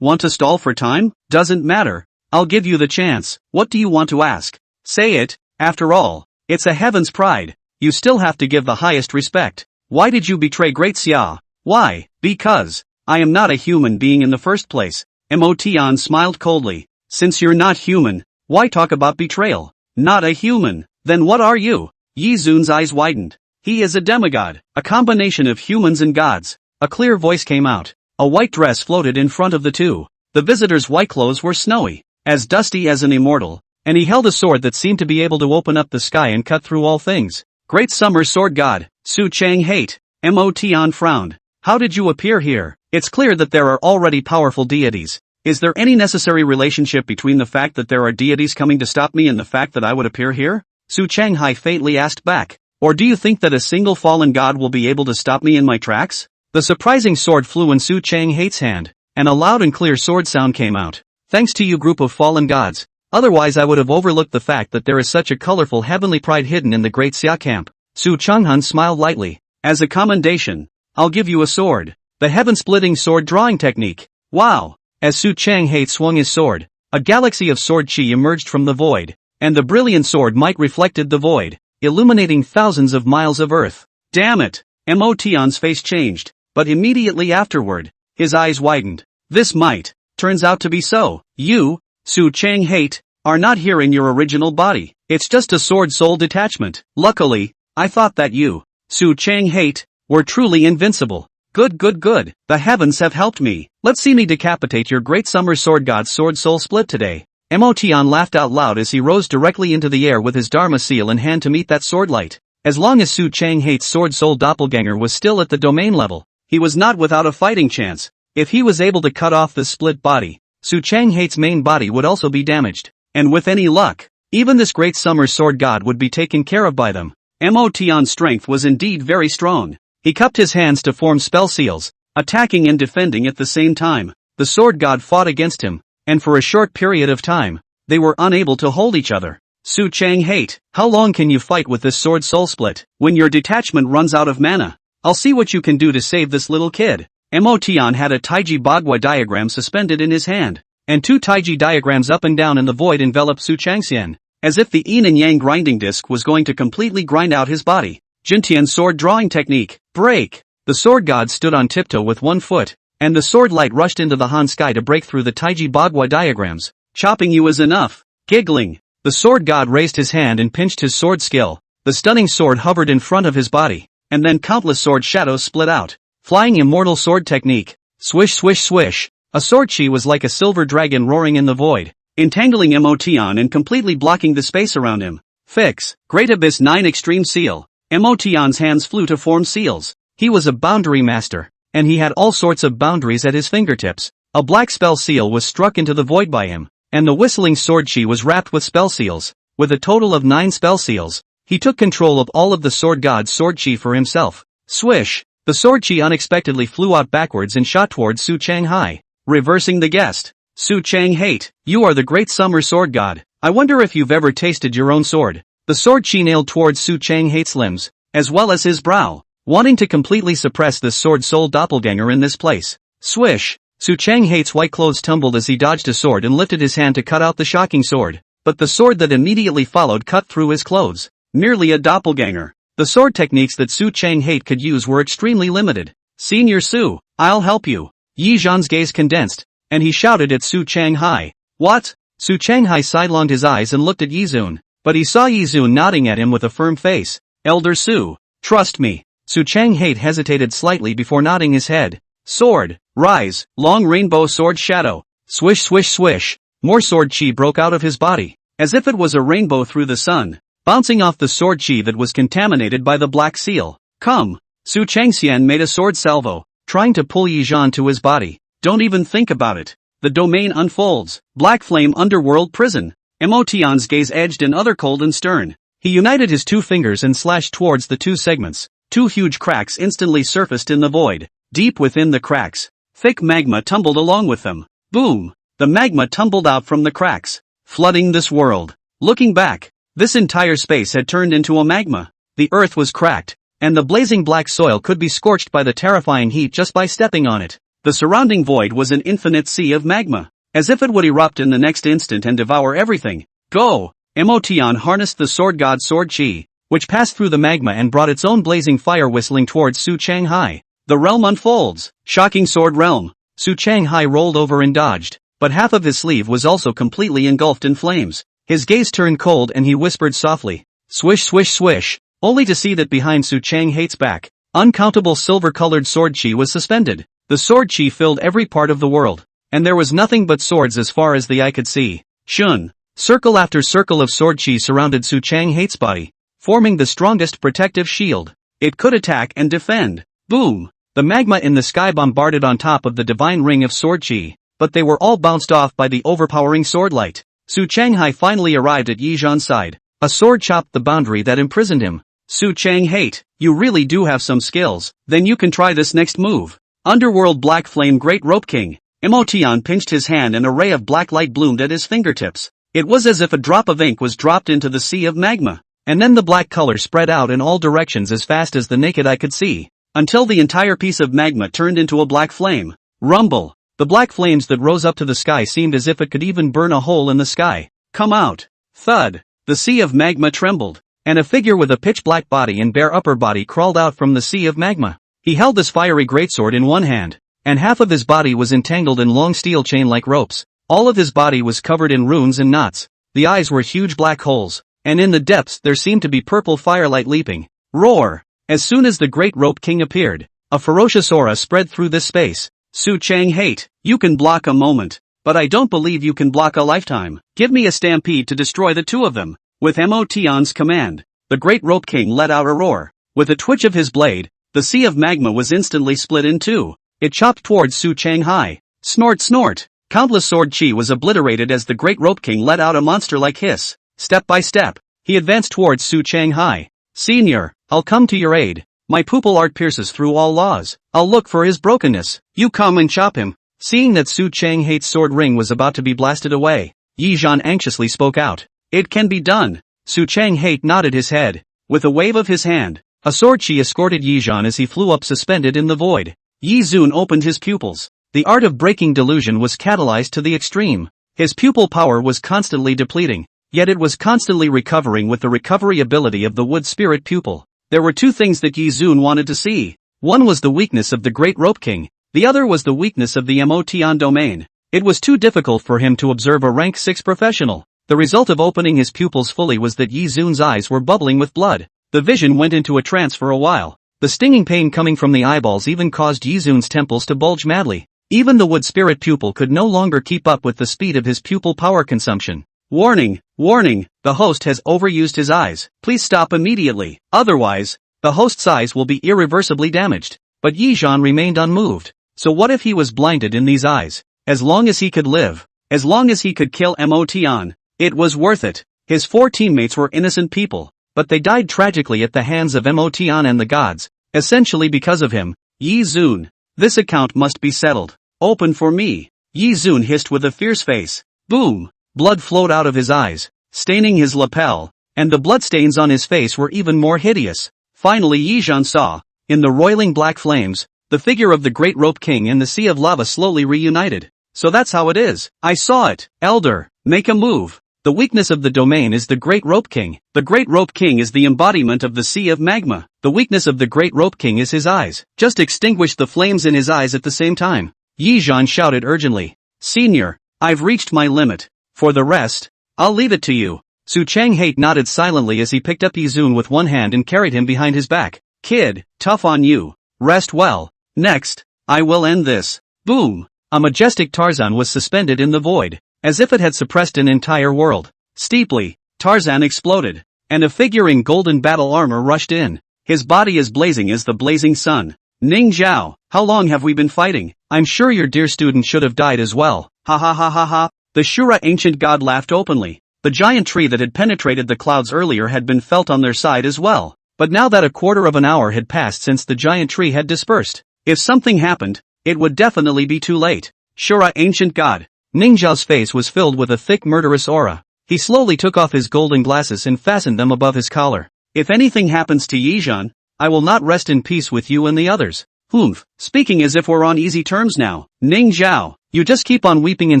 Want to stall for time? Doesn't matter. I'll give you the chance. What do you want to ask? Say it. After all, it's a heaven's pride. You still have to give the highest respect. Why did you betray Great Xia? Why? Because I am not a human being in the first place. Motion smiled coldly. Since you're not human, why talk about betrayal? Not a human. Then what are you? Yi Zun's eyes widened. He is a demigod, a combination of humans and gods. A clear voice came out. A white dress floated in front of the two. The visitor's white clothes were snowy, as dusty as an immortal, and he held a sword that seemed to be able to open up the sky and cut through all things. Great summer sword god, Su Chang hate. Motion frowned. How did you appear here? It's clear that there are already powerful deities. Is there any necessary relationship between the fact that there are deities coming to stop me and the fact that I would appear here? Su Changhai faintly asked back. Or do you think that a single fallen god will be able to stop me in my tracks? The surprising sword flew in Su Changhate's hand, and a loud and clear sword sound came out. Thanks to you, group of fallen gods. Otherwise I would have overlooked the fact that there is such a colorful heavenly pride hidden in the great Xia camp. Su Changhan smiled lightly. As a commendation, I'll give you a sword. The heaven-splitting sword drawing technique. Wow! As Su Changhate swung his sword, a galaxy of sword chi emerged from the void, and the brilliant sword might reflected the void, illuminating thousands of miles of earth. Damn it! Motion's face changed, but immediately afterward, his eyes widened. This might turns out to be so. You, Su Changhate, are not here in your original body. It's just a sword soul detachment. Luckily, I thought that you, Su Changhate, were truly invincible. Good. The heavens have helped me. Let's see me decapitate your great summer sword god's sword soul split today. Motion laughed out loud as he rose directly into the air with his Dharma seal in hand to meet that sword light. As long as Su Changhate's sword soul doppelganger was still at the domain level, he was not without a fighting chance. If he was able to cut off the split body, Su Changhate's main body would also be damaged. And with any luck, even this great summer sword god would be taken care of by them. Motion's strength was indeed very strong. He cupped his hands to form spell seals, attacking and defending at the same time. The sword god fought against him, and for a short period of time, they were unable to hold each other. Su Changhate, how long can you fight with this sword soul split? When your detachment runs out of mana, I'll see what you can do to save this little kid. Motion had a Taiji Bagua diagram suspended in his hand, and two Taiji diagrams up and down in the void enveloped Su Changxian, as if the yin and yang grinding disc was going to completely grind out his body. Jintian sword drawing technique, break! The sword god stood on tiptoe with one foot, and the sword light rushed into the Han sky to break through the Taiji Bagua diagrams. Chopping you is enough. Giggling, the sword god raised his hand and pinched his sword skill. The stunning sword hovered in front of his body, and then countless sword shadows split out. Flying immortal sword technique. Swish swish swish. A sword chi was like a silver dragon roaring in the void. entangling Emotion and completely blocking the space around him. Fix. Great Abyss 9 Extreme Seal. Emotion's hands flew to form seals. He was a boundary master, and he had all sorts of boundaries at his fingertips. A black spell seal was struck into the void by him, and the whistling sword chi was wrapped with spell seals. With a total of 9 spell seals, he took control of all of the sword god's sword chi for himself. Swish! The sword chi unexpectedly flew out backwards and shot towards Su Changhai, reversing the guest. Su Changhai, you are the great summer sword god. I wonder if you've ever tasted your own sword. The sword chi nailed towards Su Changhai's limbs, as well as his brow, wanting to completely suppress this sword soul doppelganger in this place. Swish! Su Changhai's white clothes tumbled as he dodged a sword and lifted his hand to cut out the shocking sword, but the sword that immediately followed cut through his clothes. Merely a doppelganger. The sword techniques that Su Changhai could use were extremely limited. Senior Su, I'll help you. Yi Zhan's gaze condensed, and he shouted at Su Changhai. What? Su Changhai sidelonged his eyes and looked at Yi Zun, but he saw Yi Zun nodding at him with a firm face. Elder Su, trust me. Su Changhai hesitated slightly before nodding his head. Sword, rise, long rainbow sword shadow. Swish swish swish. More sword chi broke out of his body, as if it was a rainbow through the sun, bouncing off the sword chi that was contaminated by the black seal. Come! Su Changxian made a sword salvo, trying to pull Yi Zhan to his body. Don't even think about it. The domain unfolds. Black Flame Underworld Prison. Emotion's gaze edged and other cold and stern. He united his 2 fingers and slashed towards the 2 segments. 2 huge cracks instantly surfaced in the void. Deep within the cracks, thick magma tumbled along with them. Boom! The magma tumbled out from the cracks, flooding this world. Looking back, this entire space had turned into a magma. The earth was cracked, and the blazing black soil could be scorched by the terrifying heat just by stepping on it. The surrounding void was an infinite sea of magma, as if it would erupt in the next instant and devour everything. Go! Emotion harnessed the sword god's sword chi, which passed through the magma and brought its own blazing fire whistling towards Su Changhai. The realm unfolds. Shocking sword realm. Su Changhai rolled over and dodged, but half of his sleeve was also completely engulfed in flames. His gaze turned cold and he whispered softly, swish swish swish, only to see that behind Su Changhai's back, uncountable silver-colored sword chi was suspended. The sword chi filled every part of the world, and there was nothing but swords as far as the eye could see. Shun. Circle after circle of sword chi surrounded Su Changhai's body, forming the strongest protective shield. It could attack and defend. Boom! The magma in the sky bombarded on top of the divine ring of sword chi, but they were all bounced off by the overpowering sword light. Su Changhai finally arrived at Yi Zhan's side. A sword chopped the boundary that imprisoned him. Su Changhai, you really do have some skills. Then you can try this next move. Underworld Black Flame Great Rope King. Emotion pinched his hand and a ray of black light bloomed at his fingertips. It was as if a drop of ink was dropped into the sea of magma, and then the black color spread out in all directions as fast as the naked eye could see, until the entire piece of magma turned into a black flame. Rumble. The black flames that rose up to the sky seemed as if it could even burn a hole in the sky. Come out. Thud. The sea of magma trembled, and a figure with a pitch-black body and bare upper body crawled out from the sea of magma. He held this fiery greatsword in one hand, and half of his body was entangled in long steel chain-like ropes. All of his body was covered in runes and knots. The eyes were huge black holes, and in the depths there seemed to be purple firelight leaping. Roar! As soon as the Great Rope King appeared, a ferocious aura spread through this space. Su Changhai, you can block a moment, but I don't believe you can block a lifetime. Give me a stampede to destroy the 2 of them. With Emotion's command, the Great Rope King let out a roar. With a twitch of his blade, the sea of magma was instantly split in 2. It chopped towards Su Changhai. Snort snort. Countless sword chi was obliterated as the Great Rope King let out a monster-like hiss. Step by step, he advanced towards Su Changhai. Senior, I'll come to your aid. My pupil art pierces through all laws. I'll look for his brokenness. You come and chop him. Seeing that Su Changhai's sword ring was about to be blasted away, Yi Zhan anxiously spoke out. It can be done. Su Changhai nodded his head. With a wave of his hand, a sword chi escorted Yi Zhan as he flew up suspended in the void. Yi Zun opened his pupils. The art of breaking delusion was catalyzed to the extreme. His pupil power was constantly depleting, yet it was constantly recovering with the recovery ability of the wood spirit pupil. There were 2 things that Yi Zun wanted to see. One was the weakness of the Great Rope King. The other was the weakness of the Emotion domain. It was too difficult for him to observe a rank 6 professional. The result of opening his pupils fully was that Yi Zun's eyes were bubbling with blood. The vision went into a trance for a while. The stinging pain coming from the eyeballs even caused Yi Zun's temples to bulge madly. Even the wood spirit pupil could no longer keep up with the speed of his pupil power consumption. Warning, warning, the host has overused his eyes. Please stop immediately, otherwise, the host's eyes will be irreversibly damaged. But Yi Zhan remained unmoved. So what if he was blinded in these eyes? As long as he could live, as long as he could kill Mo Tian, it was worth it. His 4 teammates were innocent people, but they died tragically at the hands of Mo Tian and the gods, essentially because of him. Yi Zun, this account must be settled. Open for me. Yi Zun hissed with a fierce face. Boom! Blood flowed out of his eyes, staining his lapel, and the bloodstains on his face were even more hideous. Finally Yi Zhan saw, in the roiling black flames, the figure of the Great Rope King and the Sea of Lava slowly reunited. So that's how it is. I saw it. Elder, make a move. The weakness of the domain is the Great Rope King. The Great Rope King is the embodiment of the Sea of Magma. The weakness of the Great Rope King is his eyes. Just extinguish the flames in his eyes at the same time. Yi Zhan shouted urgently. Senior, I've reached my limit. For the rest, I'll leave it to you. Su Changhe nodded silently as he picked up Yi Zun with one hand and carried him behind his back. Kid, tough on you. Rest well. Next, I will end this. Boom! A majestic Tarzan was suspended in the void, as if it had suppressed an entire world. Steeply, Tarzan exploded, and a figure in golden battle armor rushed in. His body as blazing as the blazing sun. Ning Zhao, how long have we been fighting? I'm sure your dear student should have died as well. Ha ha ha ha ha. The Shura ancient god laughed openly. The giant tree that had penetrated the clouds earlier had been felt on their side as well. But now that a quarter of an hour had passed since the giant tree had dispersed, if something happened, it would definitely be too late. Shura ancient god. Ning Zhao's face was filled with a thick murderous aura. He slowly took off his golden glasses and fastened them above his collar. If anything happens to Yi Zhan, I will not rest in peace with you and the others. Humph, speaking as if we're on easy terms now. Ning Zhao, you just keep on weeping in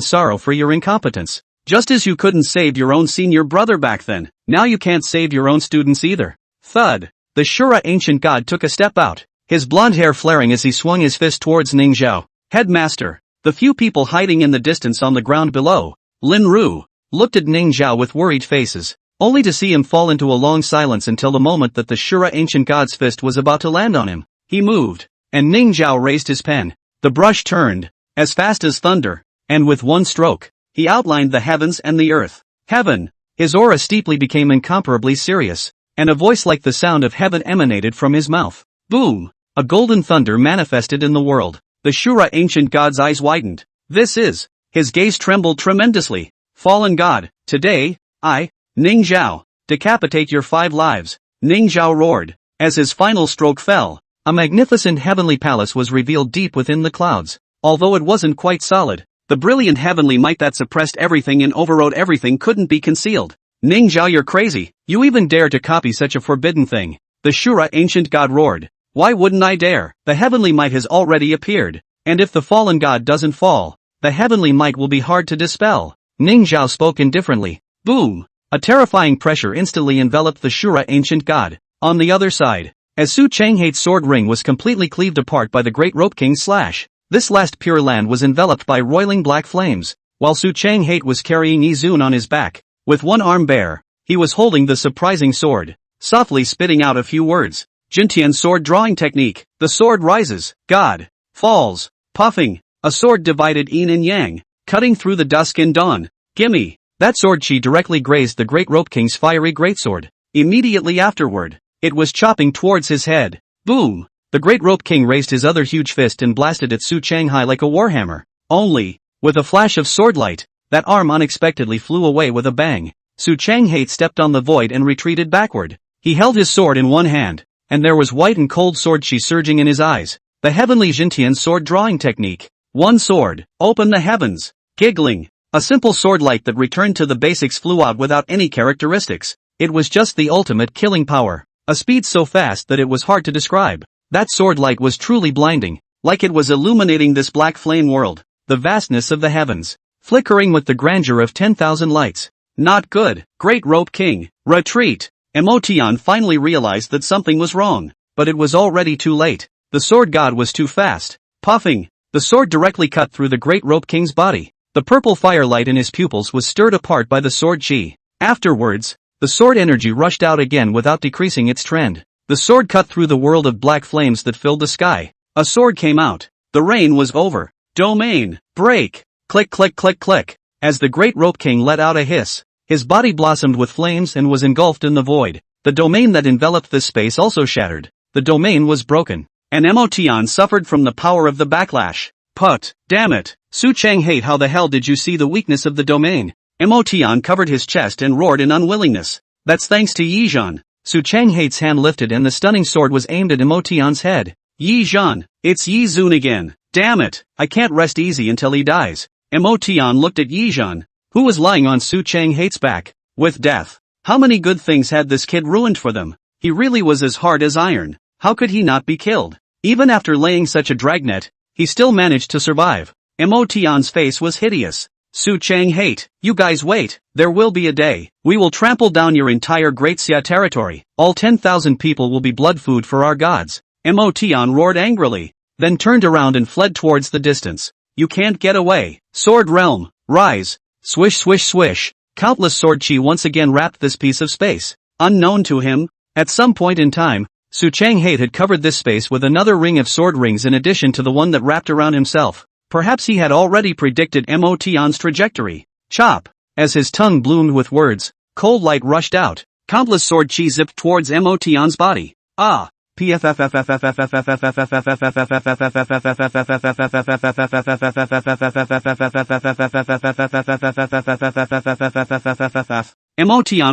sorrow for your incompetence. Just as you couldn't save your own senior brother back then, now you can't save your own students either. Thud. The Shura ancient god took a step out, his blonde hair flaring as he swung his fist towards Ning Zhao. Headmaster. The few people hiding in the distance on the ground below, Lin Ru, looked at Ning Zhao with worried faces, only to see him fall into a long silence until the moment that the Shura ancient god's fist was about to land on him. He moved, and Ning Zhao raised his pen. The brush turned, as fast as thunder, and with one stroke, he outlined the heavens and the earth. Heaven. His aura steeply became incomparably serious, and a voice like the sound of heaven emanated from his mouth. Boom! A golden thunder manifested in the world. The Shura ancient god's eyes widened. This is. His gaze trembled tremendously. Fallen god, today, I, Ning Zhao, decapitate your 5 lives. Ning Zhao roared. As his final stroke fell, a magnificent heavenly palace was revealed deep within the clouds. Although it wasn't quite solid, the brilliant heavenly might that suppressed everything and overrode everything couldn't be concealed. Ning Zhao, you're crazy. You even dare to copy such a forbidden thing. The Shura ancient god roared. Why wouldn't I dare? The heavenly might has already appeared, and if the fallen god doesn't fall, the heavenly might will be hard to dispel. Ning Zhao spoke indifferently. Boom! A terrifying pressure instantly enveloped the Shura ancient god. On the other side, as Su Changhate's sword ring was completely cleaved apart by the Great Rope King's slash, this last Pure Land was enveloped by roiling black flames, while Su Changhate was carrying Yi Zun on his back. With one arm bare, he was holding the surprising sword, softly spitting out a few words. Jintian sword drawing technique. The sword rises. God. Falls. Puffing. A sword divided yin and yang, cutting through the dusk and dawn. Gimme. That sword chi directly grazed the Great Rope King's fiery greatsword. Immediately afterward, it was chopping towards his head. Boom. The Great Rope King raised his other huge fist and blasted at Su Changhai like a warhammer. Only, with a flash of swordlight, that arm unexpectedly flew away with a bang. Su Changhate stepped on the void and retreated backward. He held his sword in one hand, and there was white and cold sword chi surging in his eyes. The heavenly Jintian sword drawing technique. One sword. Open the heavens. Giggling. A simple sword light that returned to the basics flew out without any characteristics. It was just the ultimate killing power. A speed so fast that it was hard to describe. That sword light was truly blinding, like it was illuminating this black flame world, the vastness of the heavens, flickering with the grandeur of 10,000 lights. Not good. Great Rope King. Retreat. Emotian finally realized that something was wrong, but it was already too late. The sword god was too fast. Puffing. The sword directly cut through the Great Rope King's body. The purple firelight in his pupils was stirred apart by the sword chi. Afterwards, the sword energy rushed out again without decreasing its trend. The sword cut through the world of black flames that filled the sky. A sword came out. The rain was over. Domain. Break. Click click click click. As the great rope king let out a hiss, his body blossomed with flames and was engulfed in the void. The domain that enveloped this space also shattered. The domain was broken. And Emotion suffered from the power of the backlash. Put. Damn it. Su Chang hate, how the hell did you see the weakness of the domain? Emotion covered his chest and roared in unwillingness. That's thanks to Yi Zhan. Su Chang hate's hand lifted and the stunning sword was aimed at Emotion's head. Yi Zhan. It's Yi Zun again. Damn it. I can't rest easy until he dies. Emotion looked at Yi Zhan, who was lying on Su Chang hate's back, with death. How many good things had this kid ruined for them? He really was as hard as iron. How could he not be killed? Even after laying such a dragnet, he still managed to survive. Emotion's face was hideous. Su Chang hate, you guys wait, there will be a day. We will trample down your entire Great Xia territory. All 10,000 people will be blood food for our gods. Emotion roared angrily, then turned around and fled towards the distance. You can't get away. Sword realm, rise. Swish swish swish. Countless sword chi once again wrapped this piece of space. Unknown to him, at some point in time, Su Chang hate had covered this space with another ring of sword rings in addition to the one that wrapped around himself. Perhaps he had already predicted Emotion's trajectory. Chop. As his tongue bloomed with words, cold light rushed out. Countless sword chi zipped towards Emotion's body. Ah. Emotion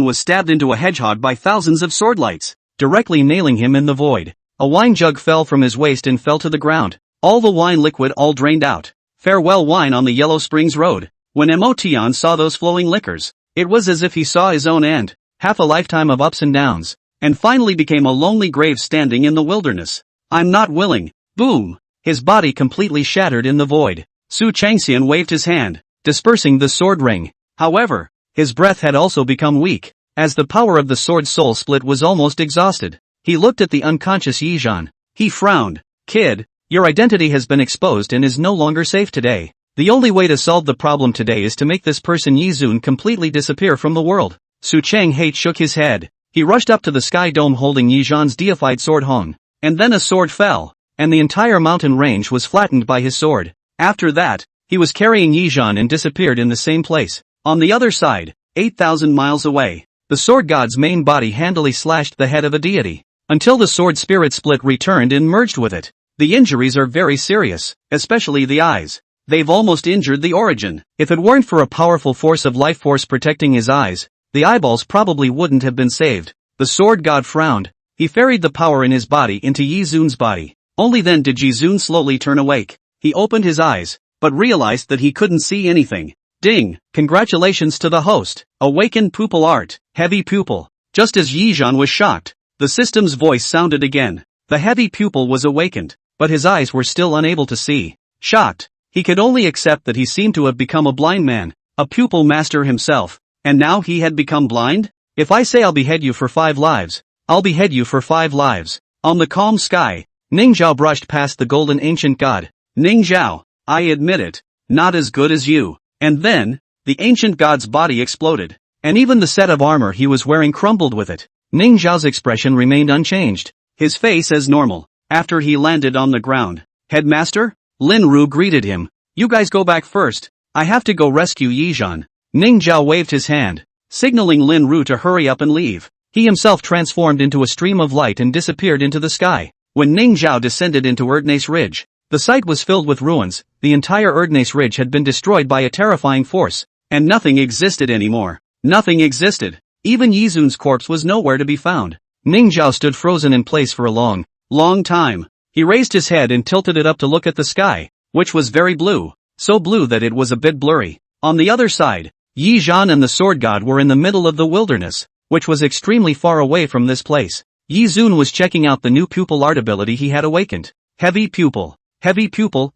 was stabbed into a hedgehog by thousands of sword lights, directly nailing him in the void. A wine jug fell from his waist and fell to the ground. All the wine liquid all drained out. Farewell wine on the Yellow Springs Road. When Emotion saw those flowing liquors, it was as if he saw his own end, half a lifetime of ups and downs, and finally became a lonely grave standing in the wilderness. I'm not willing. Boom! His body completely shattered in the void. Su Changxian waved his hand, dispersing the sword ring. However, his breath had also become weak, as the power of the sword soul split was almost exhausted. He looked at the unconscious Yi Zhan. He frowned. Kid, your identity has been exposed and is no longer safe today. The only way to solve the problem today is to make this person Yi Zun completely disappear from the world. Su Chang hate shook his head. He rushed up to the sky dome holding Yi Zhan's deified sword Hong. And then a sword fell, and the entire mountain range was flattened by his sword. After that, he was carrying Yi Zhan and disappeared in the same place. On the other side, 8,000 miles away, the sword god's main body handily slashed the head of a deity, until the sword spirit split returned and merged with it. The injuries are very serious, especially the eyes. They've almost injured the origin. If it weren't for a powerful force of life force protecting his eyes, the eyeballs probably wouldn't have been saved. The sword god frowned. He ferried the power in his body into Yi Zun's body. Only then did Yi Zun slowly turn awake. He opened his eyes, but realized that he couldn't see anything. Ding! Congratulations to the host. Awakened pupil art. Heavy pupil. Just as Yi Zhan was shocked, the system's voice sounded again. The heavy pupil was awakened, but his eyes were still unable to see. Shocked, he could only accept that he seemed to have become a blind man, a pupil master himself, and now he had become blind? If I say I'll behead you for 5 lives, I'll behead you for 5 lives. On the calm sky, Ning Zhao brushed past the golden ancient god. Ning Zhao, I admit it, not as good as you. And then, the ancient god's body exploded, and even the set of armor he was wearing crumbled with it. Ning Zhao's expression remained unchanged, his face as normal. After he landed on the ground, Headmaster? Lin Ru greeted him. You guys go back first, I have to go rescue Yi Zhan. Ning Zhao waved his hand, signaling Lin Ru to hurry up and leave. He himself transformed into a stream of light and disappeared into the sky. When Ning Zhao descended into Erdnase Ridge, the site was filled with ruins. The entire Erdnase Ridge had been destroyed by a terrifying force, and nothing existed anymore. Nothing existed. Even Yi Zun's corpse was nowhere to be found. Ning Zhao stood frozen in place for a long time. He raised his head and tilted it up to look at the sky, which was very blue, so blue that it was a bit blurry. On the other side, Yi Zhan and the sword god were in the middle of the wilderness, which was extremely far away from this place. Yi Zun was checking out the new pupil art ability he had awakened. Heavy pupil,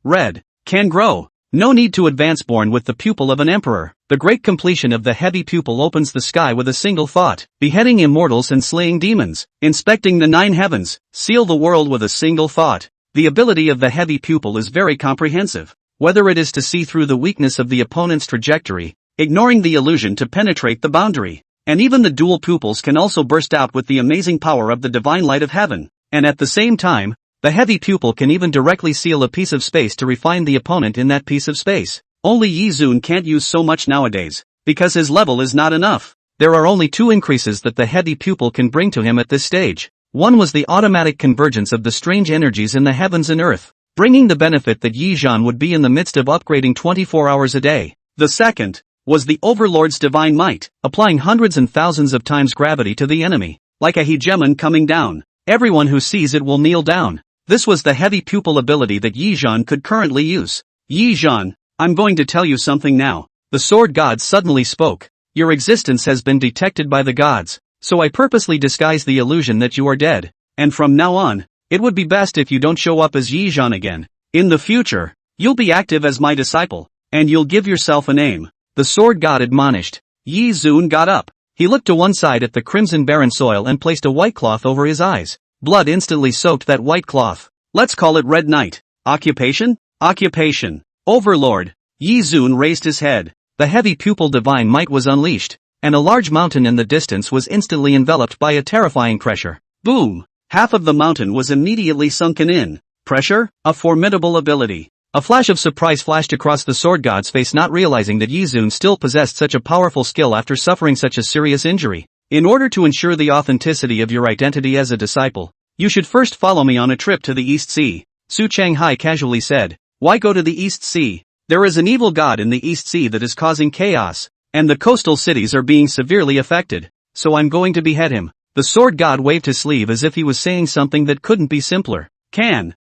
red, can grow. No need to advance. Born with the pupil of an emperor. The great completion of the heavy pupil opens the sky with a single thought. Beheading immortals and slaying demons. Inspecting the 9 heavens. Seal the world with a single thought. The ability of the heavy pupil is very comprehensive. Whether it is to see through the weakness of the opponent's trajectory, ignoring the illusion to penetrate the boundary, and even the dual pupils can also burst out with the amazing power of the divine light of heaven, and at the same time, The heavy pupil can even directly seal a piece of space to refine the opponent in that piece of space. Only Yi Zun can't use so much nowadays, because his level is not enough. There are only two increases that the heavy pupil can bring to him at this stage. One was the automatic convergence of the strange energies in the heavens and earth, bringing the benefit that Yi Zhan would be in the midst of upgrading 24 hours a day. The second was the Overlord's divine might, applying hundreds and thousands of times gravity to the enemy, like a hegemon coming down. Everyone who sees it will kneel down. This was the heavy pupil ability that Yi Zhan could currently use. Yi Zhan, I'm going to tell you something now. The sword god suddenly spoke. Your existence has been detected by the gods, so I purposely disguise the illusion that you are dead, and from now on, it would be best if you don't show up as Yi Zhan again. In the future, you'll be active as my disciple, and you'll give yourself a name. The sword god admonished. Yi Zun got up. He looked to one side at the crimson barren soil and placed a white cloth over his eyes. Blood instantly soaked that white cloth. Let's call it Red Knight. Occupation? Occupation. Overlord. Yi Zun raised his head. The heavy pupil divine might was unleashed, and a large mountain in the distance was instantly enveloped by a terrifying pressure. Boom! Half of the mountain was immediately sunken in. Pressure? A formidable ability. A flash of surprise flashed across the sword god's face, not realizing that Yi Zun still possessed such a powerful skill after suffering such a serious injury. In order to ensure the authenticity of your identity as a disciple, you should first follow me on a trip to the East Sea, Su Changhai casually said. Why go to the East Sea? There is an evil god in the East Sea that is causing chaos, and the coastal cities are being severely affected, so I'm going to behead him. The sword god waved his sleeve as if he was saying something that couldn't be simpler.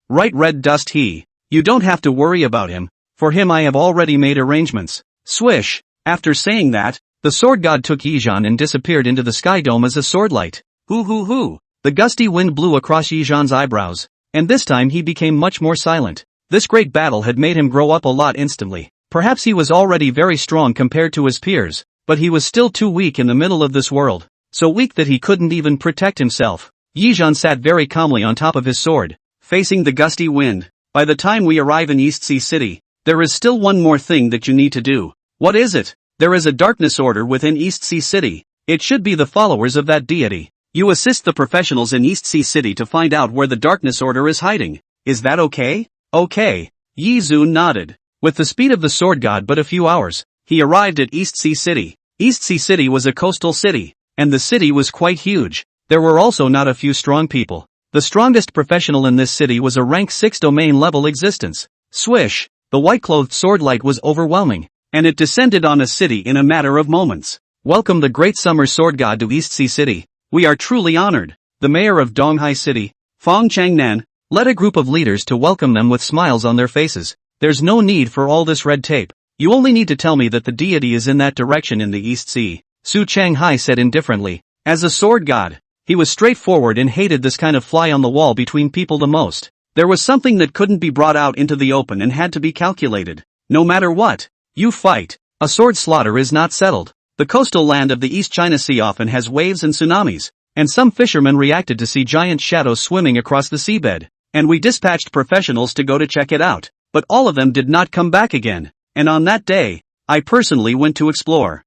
Right, Red Dust he. You don't have to worry about him. For him I have already made arrangements. Swish. After saying that, the sword god took Yi Zhan and disappeared into the sky dome as a sword light. Hoo. The gusty wind blew across Yi Zhan's eyebrows, and this time he became much more silent. This great battle had made him grow up a lot instantly. Perhaps he was already very strong compared to his peers, but he was still too weak in the middle of this world. So weak that he couldn't even protect himself. Yi Zhan sat very calmly on top of his sword, facing the gusty wind. By the time we arrive in East Sea City, there is still one more thing that you need to do. What is it? There is a darkness order within East Sea City. It should be the followers of that deity. You assist the professionals in East Sea City to find out where the darkness order is hiding. Is that okay? Okay. Yi Zun nodded. With the speed of the sword god but a few hours, he arrived at East Sea City. East Sea City was a coastal city, and the city was quite huge. There were also not a few strong people. The strongest professional in this city was a rank 6 domain level existence. Swish! The white-clothed sword light was overwhelming, and it descended on a city in a matter of moments. Welcome the great summer sword god to East Sea City. We are truly honored. The mayor of Donghai City, Fong Changnan, led a group of leaders to welcome them with smiles on their faces. There's no need for all this red tape. You only need to tell me that the deity is in that direction in the East Sea, Su Changhai said indifferently. As a sword god, he was straightforward and hated this kind of fly on the wall between people the most. There was something that couldn't be brought out into the open and had to be calculated. No matter what, you fight. A sword slaughter is not settled. The coastal land of the East China Sea often has waves and tsunamis, and some fishermen reacted to see giant shadows swimming across the seabed, and we dispatched professionals to go to check it out, but all of them did not come back again, and on that day, I personally went to explore.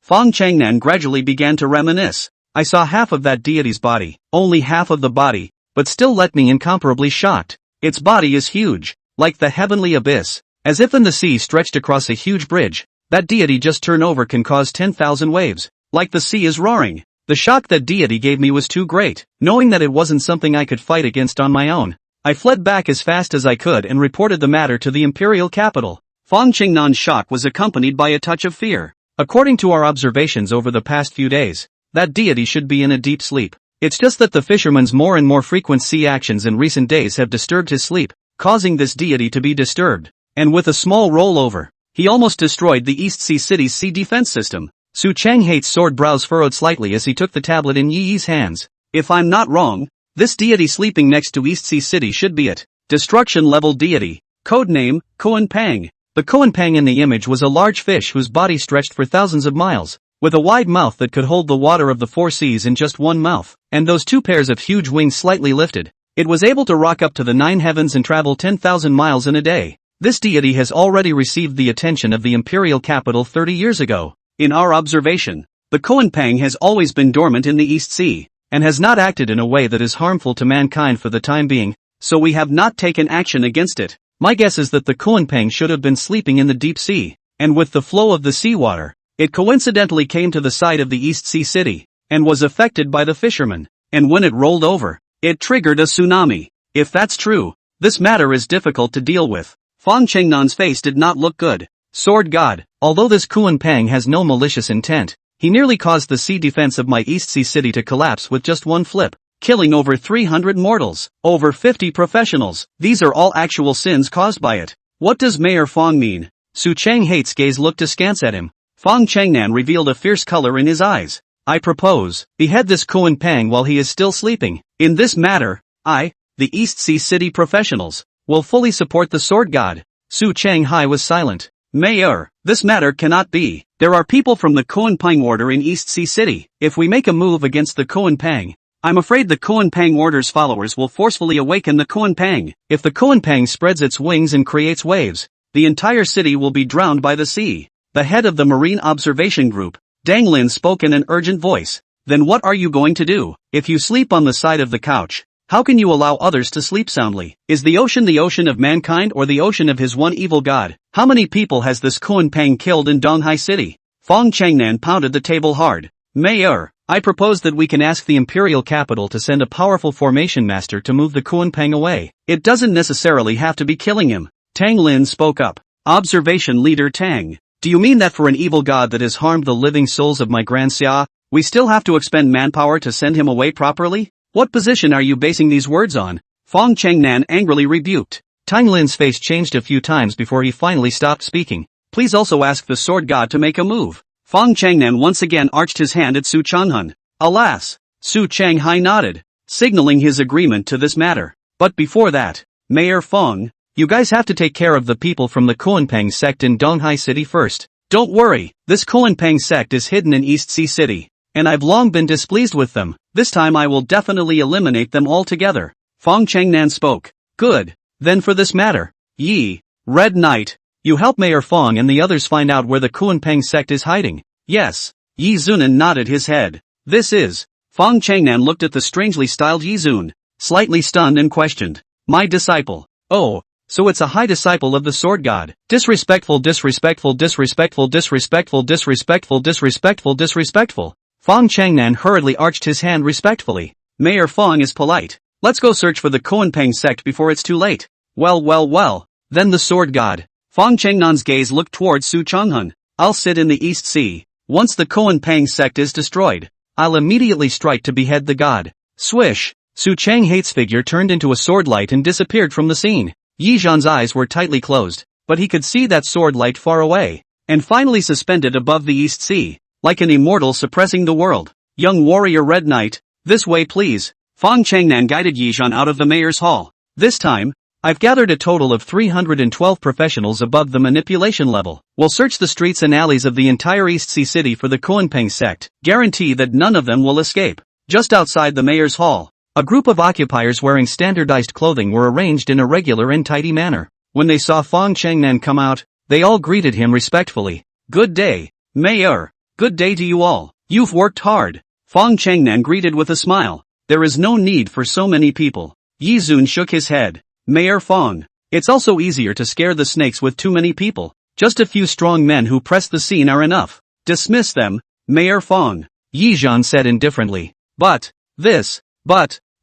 Fong Changnan gradually began to reminisce. I saw half of that deity's body, only half of the body, but still left me incomparably shocked. Its body is huge, like the heavenly abyss, as if in the sea stretched across a huge bridge. That deity just turnover can cause 10,000 waves, like the sea is roaring. The shock that deity gave me was too great. Knowing that it wasn't something I could fight against on my own, I fled back as fast as I could and reported the matter to the imperial capital. Fong Qingnan's shock was accompanied by a touch of fear. According to our observations over the past few days, that deity should be in a deep sleep. It's just that the fisherman's more and more frequent sea actions in recent days have disturbed his sleep, causing this deity to be disturbed. And with a small rollover, he almost destroyed the East Sea City's sea defense system. Su Changhait's sword brows furrowed slightly as he took the tablet in Yi Yi's hands. If I'm not wrong, this deity sleeping next to East Sea City should be it. Destruction level deity. Codename, Koan Pang. The Koan Pang in the image was a large fish whose body stretched for thousands of miles, with a wide mouth that could hold the water of the four seas in just one mouth, and those two pairs of huge wings slightly lifted. It was able to rock up to the 9 heavens and travel 10,000 miles in a day. This deity has already received the attention of the imperial capital 30 years ago. In our observation, the Koan Pang has always been dormant in the East Sea, and has not acted in a way that is harmful to mankind for the time being. so we have not taken action against it. My guess is that the Kuanping should have been sleeping in the deep sea, and with the flow of the seawater, it coincidentally came to the side of the East Sea City, and was affected by the fishermen, and when it rolled over, it triggered a tsunami. If that's true, this matter is difficult to deal with. Fang Chengnan's face did not look good. Sword God, although this Kuanping has no malicious intent, he nearly caused the sea defense of my East Sea City to collapse with just one flip, killing over 300 mortals, over 50 professionals. These are all actual sins caused by it. What does Mayor Fang mean? Su Changhate's gaze looked askance at him. Fang Chengnan revealed a fierce color in his eyes. I propose, behead this Kuanping while he is still sleeping. In this matter, I, the East Sea City professionals, will fully support the Sword God. Su Changhai was silent. Mayor, this matter cannot be. There are people from the Kuanping Order in East Sea City. If we make a move against the Kuanping, I'm afraid the Kuanping Order's followers will forcefully awaken the Kuanping. If the Kuanping spreads its wings and creates waves, the entire city will be drowned by the sea. The head of the Marine Observation Group, Dang Lin, spoke in an urgent voice. Then what are you going to do? If you sleep on the side of the couch, how can you allow others to sleep soundly? Is the ocean of mankind or the ocean of his one evil god? How many people has this Kuanping killed in Donghai City? Fang Chengnan pounded the table hard. Mayor, I propose that we can ask the imperial capital to send a powerful formation master to move the Kuanping away. It doesn't necessarily have to be killing him. Tang Lin spoke up. Observation leader Tang. Do you mean that for an evil god that has harmed the living souls of my Grand Xia, we still have to expend manpower to send him away properly? What position are you basing these words on? Fang Chengnan angrily rebuked. Tang Lin's face changed a few times before he finally stopped speaking. Please also ask the Sword God to make a move. Fang Chengnan once again arched his hand at Su Changhun. Alas! Su Changhai nodded, signaling his agreement to this matter. But before that, Mayor Fang, you guys have to take care of the people from the Kuanping sect in Donghai City first. Don't worry, this Kuanping sect is hidden in East Sea City, and I've long been displeased with them. This time I will definitely eliminate them altogether. Fang Chengnan spoke. Good. Then for this matter, Yi, Red Knight, you help Mayor Fang and the others find out where the Kuanping sect is hiding. Yes. Yi Zunan nodded his head. This is. Fang Chengnan looked at the strangely styled Yi Zun, slightly stunned, and questioned. My disciple. Oh, so it's a high disciple of the Sword God. Disrespectful, disrespectful, disrespectful, disrespectful, disrespectful, disrespectful, disrespectful. Fang Chengnan hurriedly arched his hand respectfully. Mayor Fang is polite. Let's go search for the Kuanping sect before it's too late. Well. Then the Sword God. Fang Chengnan's gaze looked towards Su Changhun. I'll sit in the East Sea. Once the Kuanping sect is destroyed, I'll immediately strike to behead the god. Swish! Su Changhate's figure turned into a sword light and disappeared from the scene. Yi Zhan's eyes were tightly closed, but he could see that sword light far away, and finally suspended above the East Sea, like an immortal suppressing the world. Young warrior Red Knight, this way please. Fang Chengnan guided Yi Zhan out of the mayor's hall. This time, I've gathered a total of 312 professionals above the manipulation level. We'll search the streets and alleys of the entire East Sea City for the Kuanping sect. Guarantee that none of them will escape. Just outside the mayor's hall, a group of occupiers wearing standardized clothing were arranged in a regular and tidy manner. When they saw Fang Chengnan come out, they all greeted him respectfully. Good day, Mayor. Good day to you all. You've worked hard. Fang Chengnan greeted with a smile. There is no need for so many people. Yi Zun shook his head. Mayor Fang, it's also easier to scare the snakes with too many people. Just a few strong men who press the scene are enough. Dismiss them, Mayor Fang. Yi Zhan said indifferently. But,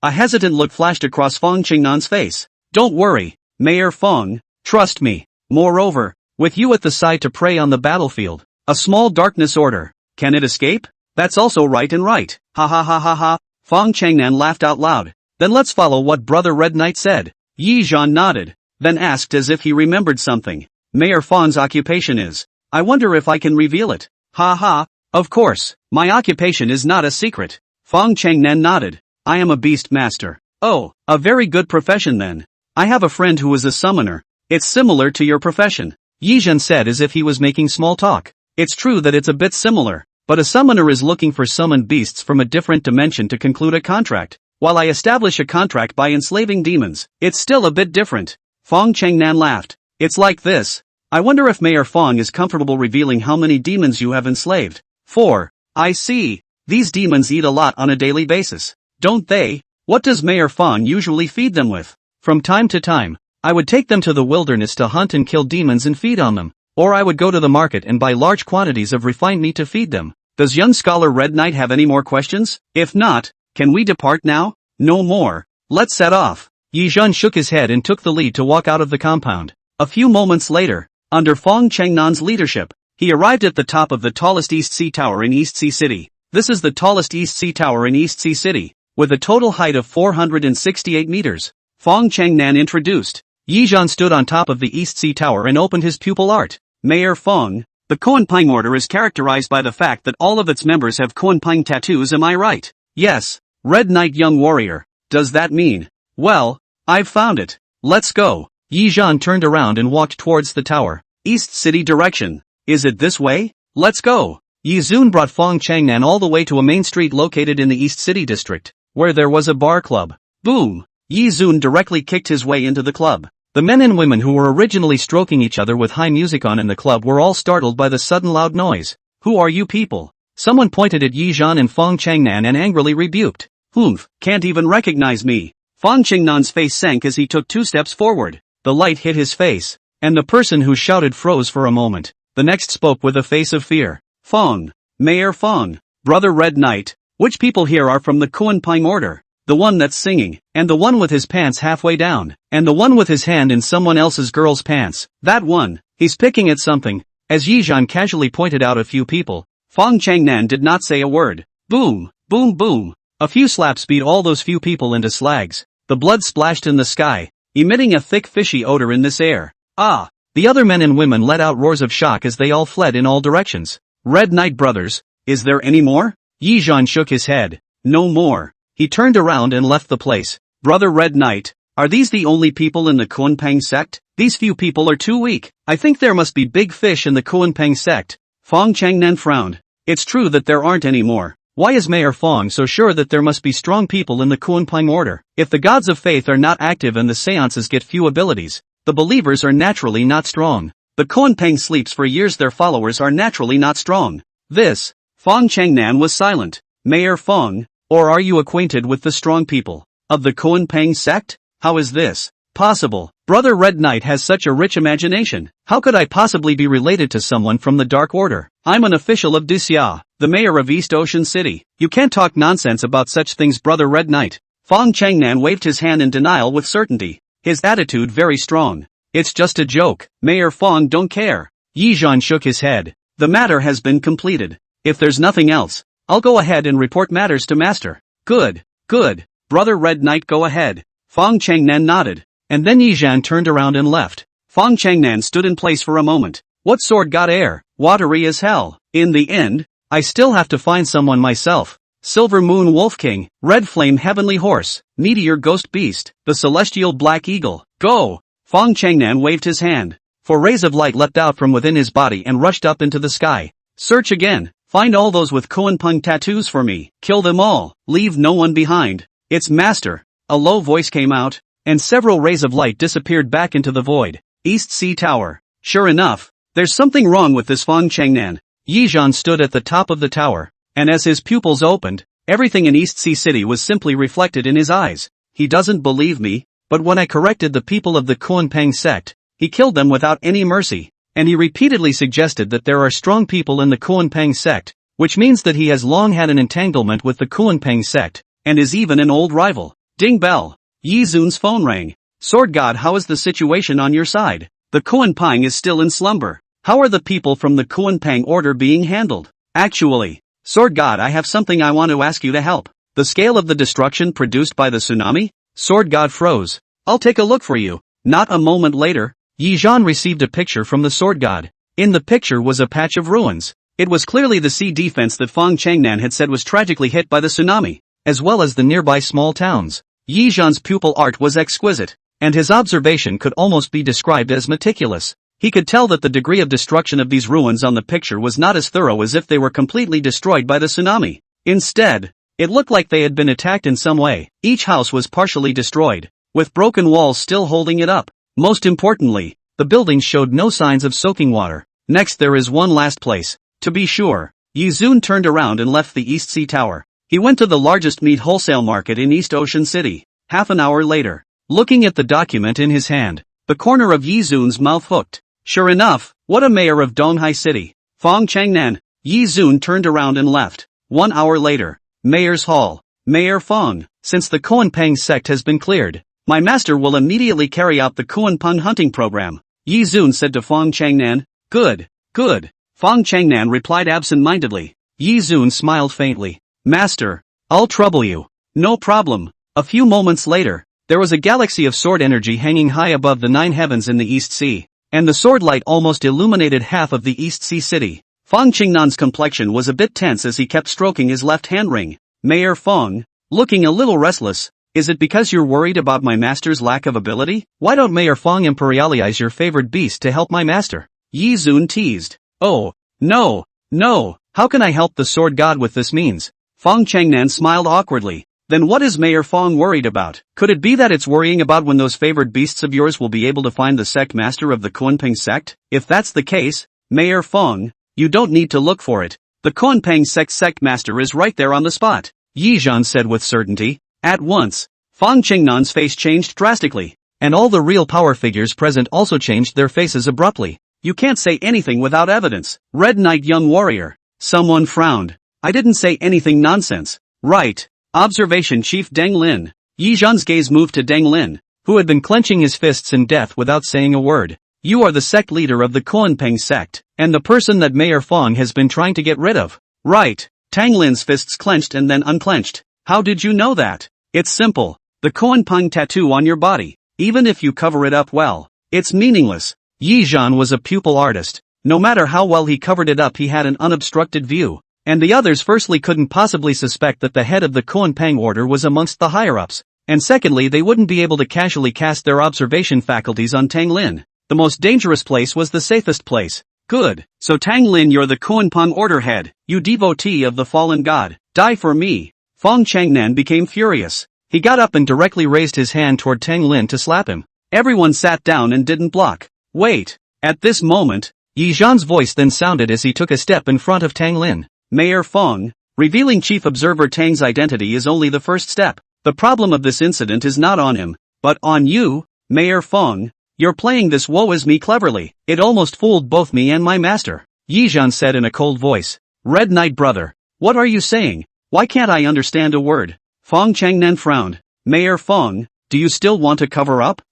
a hesitant look flashed across Fang Chengnan's face. Don't worry, Mayor Fang, trust me. Moreover, with you at the side to prey on the battlefield, a small darkness order, can it escape? That's also right and right. Ha ha ha ha ha. Fang Chengnan laughed out loud. Then let's follow what Brother Red Knight said. Yi Zhan nodded, then asked as if he remembered something. Mayor Fang's occupation is. I wonder if I can reveal it. Ha ha. Of course, my occupation is not a secret. Fang Chengnan nodded. I am a beast master. Oh, a very good profession then. I have a friend who is a summoner. It's similar to your profession. Yi Zhan said as if he was making small talk. It's true that it's a bit similar, but a summoner is looking for summoned beasts from a different dimension to conclude a contract. While I establish a contract by enslaving demons, it's still a bit different. Fang Chengnan laughed. It's like this. I wonder if Mayor Fang is comfortable revealing how many demons you have enslaved. 4. I see. These demons eat a lot on a daily basis, don't they? What does Mayor Fang usually feed them with? From time to time, I would take them to the wilderness to hunt and kill demons and feed on them, or I would go to the market and buy large quantities of refined meat to feed them. Does young scholar Red Knight have any more questions? If not, can we depart now? No more. Let's set off. Yi Zhan shook his head and took the lead to walk out of the compound. A few moments later, under Fong Chengnan's leadership, he arrived at the top of the tallest East Sea Tower in East Sea City. This is the tallest East Sea Tower in East Sea City, with a total height of 468 meters. Fong Chengnan introduced. Yi Zhan stood on top of the East Sea Tower and opened his pupil art. Mayor Fong, the Kuanping order is characterized by the fact that all of its members have Kuanping tattoos, am I right? Yes. Red Knight young warrior. Does that mean? Well, I've found it. Let's go. Yi Zhan turned around and walked towards the tower. East City direction. Is it this way? Let's go. Yi Zun brought Fong Changnan all the way to a main street located in the East City district, where there was a bar club. Boom! Yi Zun directly kicked his way into the club. The men and women who were originally stroking each other with high music on in the club were all startled by the sudden loud noise. Who are you people? Someone pointed at Yi Zhan and Fong Changnan and angrily rebuked. Humph, can't even recognize me. Fong Chengnan's face sank as he took 2 steps forward. The light hit his face, and the person who shouted froze for a moment. The next spoke with a face of fear. Fong, Mayor Fong, Brother Red Knight, which people here are from the Kuanping order? The one that's singing, and the one with his pants halfway down, and the one with his hand in someone else's girl's pants. That one, he's picking at something. As Yi Zhan casually pointed out a few people, Fong Changnan did not say a word. Boom, boom, boom. A few slaps beat all those few people into slags. The blood splashed in the sky, emitting a thick fishy odor in this air. Ah! The other men and women let out roars of shock as they all fled in all directions. Red Knight brothers, is there any more? Yi Zhan shook his head. No more. He turned around and left the place. Brother Red Knight, are these the only people in the Kuanping sect? These few people are too weak. I think there must be big fish in the Kuanping sect. Fong Changnan frowned. It's true that there aren't any more. Why is Mayor Fong so sure that there must be strong people in the Kuanping order? If the gods of faith are not active and the seances get few abilities, the believers are naturally not strong. The Kuanping sleeps for years, their followers are naturally not strong. This, Fong Changnan was silent. Mayor Fong, or are you acquainted with the strong people of the Kuanping sect? How is this possible? Brother Red Knight has such a rich imagination. How could I possibly be related to someone from the Dark Order? I'm an official of Dixia, the mayor of East Ocean City. You can't talk nonsense about such things, Brother Red Knight. Fong Changnan waved his hand in denial with certainty, his attitude very strong. It's just a joke. Mayor Fong don't care. Yi Zhan shook his head. The matter has been completed. If there's nothing else, I'll go ahead and report matters to Master. Good, good. Brother Red Knight, go ahead. Fong Changnan nodded, and then Yi Zhan turned around and left. Fong Changnan stood in place for a moment. What sword got air? Watery as hell. In the end, I still have to find someone myself. Silver Moon Wolf King, Red Flame Heavenly Horse, Meteor Ghost Beast, the Celestial Black Eagle. Go! Fong Changnan waved his hand. 4 rays of light leapt out from within his body and rushed up into the sky. Search again. Find all those with Kuanping tattoos for me. Kill them all. Leave no one behind. It's Master. A low voice came out, and several rays of light disappeared back into the void. East Sea Tower. Sure enough, there's something wrong with this Fong Changnan. Yi Zhan stood at the top of the tower, and as his pupils opened, everything in East Sea City was simply reflected in his eyes. He doesn't believe me, but when I corrected the people of the Kuanping sect, he killed them without any mercy. And he repeatedly suggested that there are strong people in the Kuanping sect, which means that he has long had an entanglement with the Kuanping sect, and is even an old rival. Ding bell. Yi Zun's phone rang. Sword God, how is the situation on your side? The Kuanping is still in slumber. How are the people from the Kuanping order being handled? Actually, Sword God, I have something I want to ask you to help. The scale of the destruction produced by the tsunami? Sword God froze. I'll take a look for you. Not a moment later, Yi Zhan received a picture from the Sword God. In the picture was a patch of ruins. It was clearly the sea defense that Fong Changnan had said was tragically hit by the tsunami, as well as the nearby small towns. Yi Zhan's pupil art was exquisite, and his observation could almost be described as meticulous. He could tell that the degree of destruction of these ruins on the picture was not as thorough as if they were completely destroyed by the tsunami. Instead, it looked like they had been attacked in some way. Each house was partially destroyed, with broken walls still holding it up. Most importantly, the buildings showed no signs of soaking water. Next, there is one last place. To be sure. Yi Zun turned around and left the East Sea Tower. He went to the largest meat wholesale market in East Ocean City. Half an hour later, looking at the document in his hand. The corner of Yi Zun's mouth hooked. Sure enough, what a mayor of Donghai City. Fong Changnan. Yi Zun turned around and left. 1 hour later. Mayor's Hall. Mayor Fong, since the Kuanpeng sect has been cleared, my master will immediately carry out the Kuanpeng hunting program. Yi Zun said to Fong Changnan. Good, good. Fong Changnan replied absent-mindedly. Yi Zun smiled faintly. Master, I'll trouble you. No problem. A few moments later, there was a galaxy of sword energy hanging high above the 9 heavens in the East Sea, and the sword light almost illuminated half of the East Sea city. Fong Qingnan's complexion was a bit tense as he kept stroking his left hand ring. Mayor Fong, looking a little restless, is it because you're worried about my master's lack of ability? Why don't Mayor Fong imperialize your favored beast to help my master? Yi Zun teased. Oh, no, no, how can I help the sword god with this means? Fong Changnan smiled awkwardly. Then what is Mayor Fong worried about? Could it be that it's worrying about when those favored beasts of yours will be able to find the sect master of the Kuanpeng sect? If that's the case, Mayor Fong, you don't need to look for it. The Kuanpeng sect master is right there on the spot. Yi Zhan said with certainty. At once, Fong Qingnan's face changed drastically, and all the real power figures present also changed their faces abruptly. You can't say anything without evidence. Red Knight young warrior. Someone frowned. I didn't say anything nonsense. Right. Observation Chief Deng Lin. Yi Zhan's gaze moved to Deng Lin, who had been clenching his fists in death without saying a word. You are the sect leader of the Kuanpeng sect, and the person that Mayor Fong has been trying to get rid of. Right. Tang Lin's fists clenched and then unclenched. How did you know that? It's simple. The Kuanpeng tattoo on your body, even if you cover it up well, it's meaningless. Yi Zhan was a pupil artist. No matter how well he covered it up, he had an unobstructed view. And the others firstly couldn't possibly suspect that the head of the Kuanpeng order was amongst the higher-ups, and secondly they wouldn't be able to casually cast their observation faculties on Tang Lin. The most dangerous place was the safest place. Good. So Tang Lin, you're the Kuanpeng order head, you devotee of the fallen god, die for me. Fong Changnan became furious. He got up and directly raised his hand toward Tang Lin to slap him. Everyone sat down and didn't block. Wait. At this moment, Yi Zhan's voice then sounded as he took a step in front of Tang Lin. Mayor Fong, revealing Chief Observer Tang's identity is only the first step. The problem of this incident is not on him, but on you, Mayor Fong. You're playing this woe is me cleverly. It almost fooled both me and my master. Yi Zhan said in a cold voice. Red Knight brother, what are you saying? Why can't I understand a word? Fong Changnan frowned. Mayor Fong, do you still want to cover up?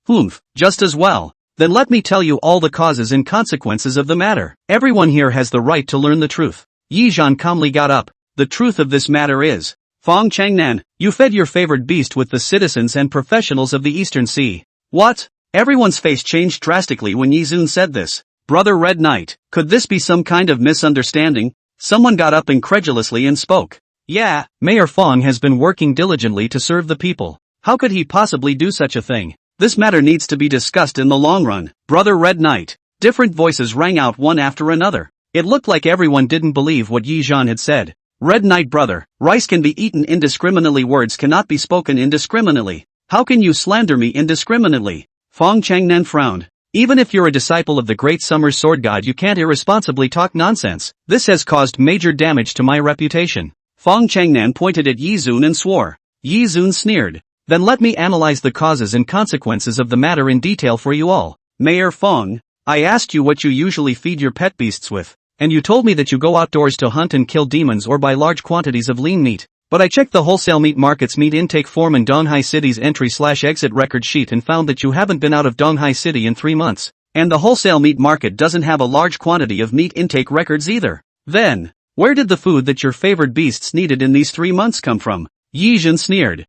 Just as well. Then let me tell you all the causes and consequences of the matter. Everyone here has the right to learn the truth. Yi Zhan calmly got up. The truth of this matter is, Fong Changnan, you fed your favored beast with the citizens and professionals of the Eastern Sea. What? Everyone's face changed drastically when Yi Zun said this. Brother Red Knight, could this be some kind of misunderstanding? Someone got up incredulously and spoke. Yeah, Mayor Fong has been working diligently to serve the people. How could he possibly do such a thing? This matter needs to be discussed in the long run. Brother Red Knight. Different voices rang out one after another. It looked like everyone didn't believe what Yi Zhan had said. Red Knight brother, rice can be eaten indiscriminately, words cannot be spoken indiscriminately. How can you slander me indiscriminately? Fong Changnan frowned. Even if you're a disciple of the great summer sword god, you can't irresponsibly talk nonsense. This has caused major damage to my reputation. Fong Changnan pointed at Yi Zun and swore. Yi Zun sneered. Then let me analyze the causes and consequences of the matter in detail for you all. Mayor Fong, I asked you what you usually feed your pet beasts with, and you told me that you go outdoors to hunt and kill demons or buy large quantities of lean meat. But I checked the wholesale meat market's meat intake form in Donghai City's entry/exit record sheet and found that you haven't been out of Donghai City in 3 months. And the wholesale meat market doesn't have a large quantity of meat intake records either. Then, where did the food that your favored beasts needed in these 3 months come from? Yi Zhan sneered.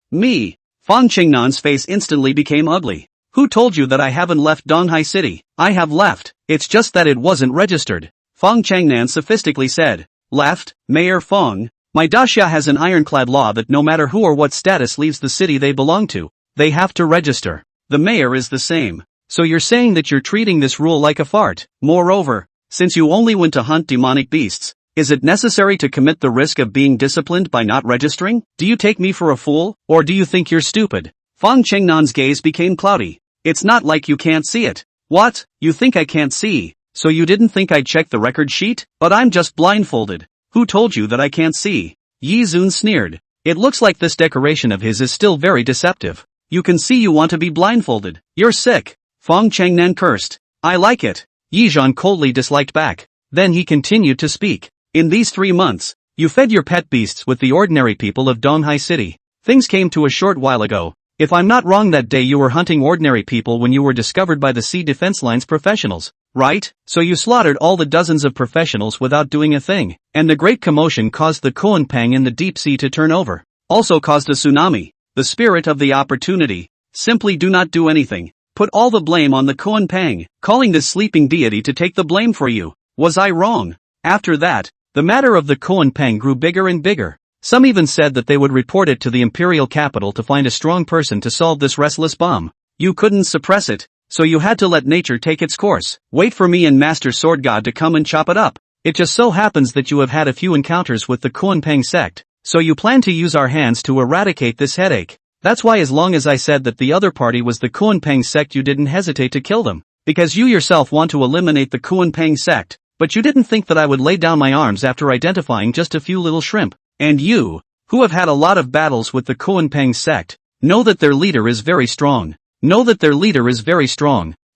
Me. Fong Qingnan's face instantly became ugly. Who told you that I haven't left Donghai City? I have left. It's just that it wasn't registered. Fong Changnan sophistically said. Left? Mayor Fong. My daxia has an ironclad law that no matter who or what status leaves the city they belong to, they have to register. The mayor is the same. So you're saying that you're treating this rule like a fart. Moreover, since you only went to hunt demonic beasts, is it necessary to commit the risk of being disciplined by not registering? Do you take me for a fool, or do you think you're stupid? Fong Qingnan's gaze became cloudy. It's not like you can't see it. What? You think I can't see? So you didn't think I'd check the record sheet? But I'm just blindfolded. Who told you that I can't see? Yi Zun sneered. It looks like this decoration of his is still very deceptive. You can see you want to be blindfolded. You're sick. Feng Changnan cursed. I like it. Yizhan coldly disliked back. Then he continued to speak. In these 3 months, you fed your pet beasts with the ordinary people of Donghai City. Things came to a short while ago. If I'm not wrong, that day you were hunting ordinary people when you were discovered by the Sea Defense Line's professionals, right? So you slaughtered all the dozens of professionals without doing a thing. And the great commotion caused the Kuanpang in the deep sea to turn over. Also caused a tsunami. The spirit of the opportunity. Simply do not do anything. Put all the blame on the Kuanpang, calling this sleeping deity to take the blame for you. Was I wrong? After that, the matter of the Kuanpang grew bigger and bigger. Some even said that they would report it to the imperial capital to find a strong person to solve this restless bomb. You couldn't suppress it, so you had to let nature take its course. Wait for me and Master Sword God to come and chop it up. It just so happens that you have had a few encounters with the Kuanpang sect, so you plan to use our hands to eradicate this headache. That's why as long as I said that the other party was the Kuanpang sect, you didn't hesitate to kill them. Because you yourself want to eliminate the Kuanpang sect, but you didn't think that I would lay down my arms after identifying just a few little shrimp. And you, who have had a lot of battles with the Kuanpang sect, know that their leader is very strong.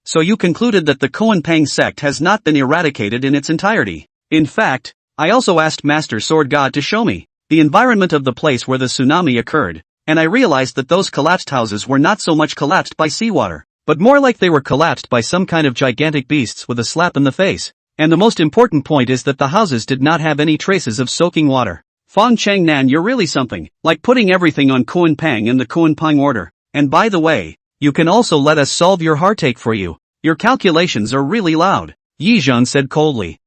So you concluded that the Kuanpang sect has not been eradicated in its entirety. In fact, I also asked Master Sword God to show me the environment of the place where the tsunami occurred, and I realized that those collapsed houses were not so much collapsed by seawater, but more like they were collapsed by some kind of gigantic beasts with a slap in the face. And the most important point is that the houses did not have any traces of soaking water. Feng Changnan, you're really something, like putting everything on Kuanpang in the Kuanpang order. And by the way, you can also let us solve your heartache for you. Your calculations are really loud. Yizhan said coldly.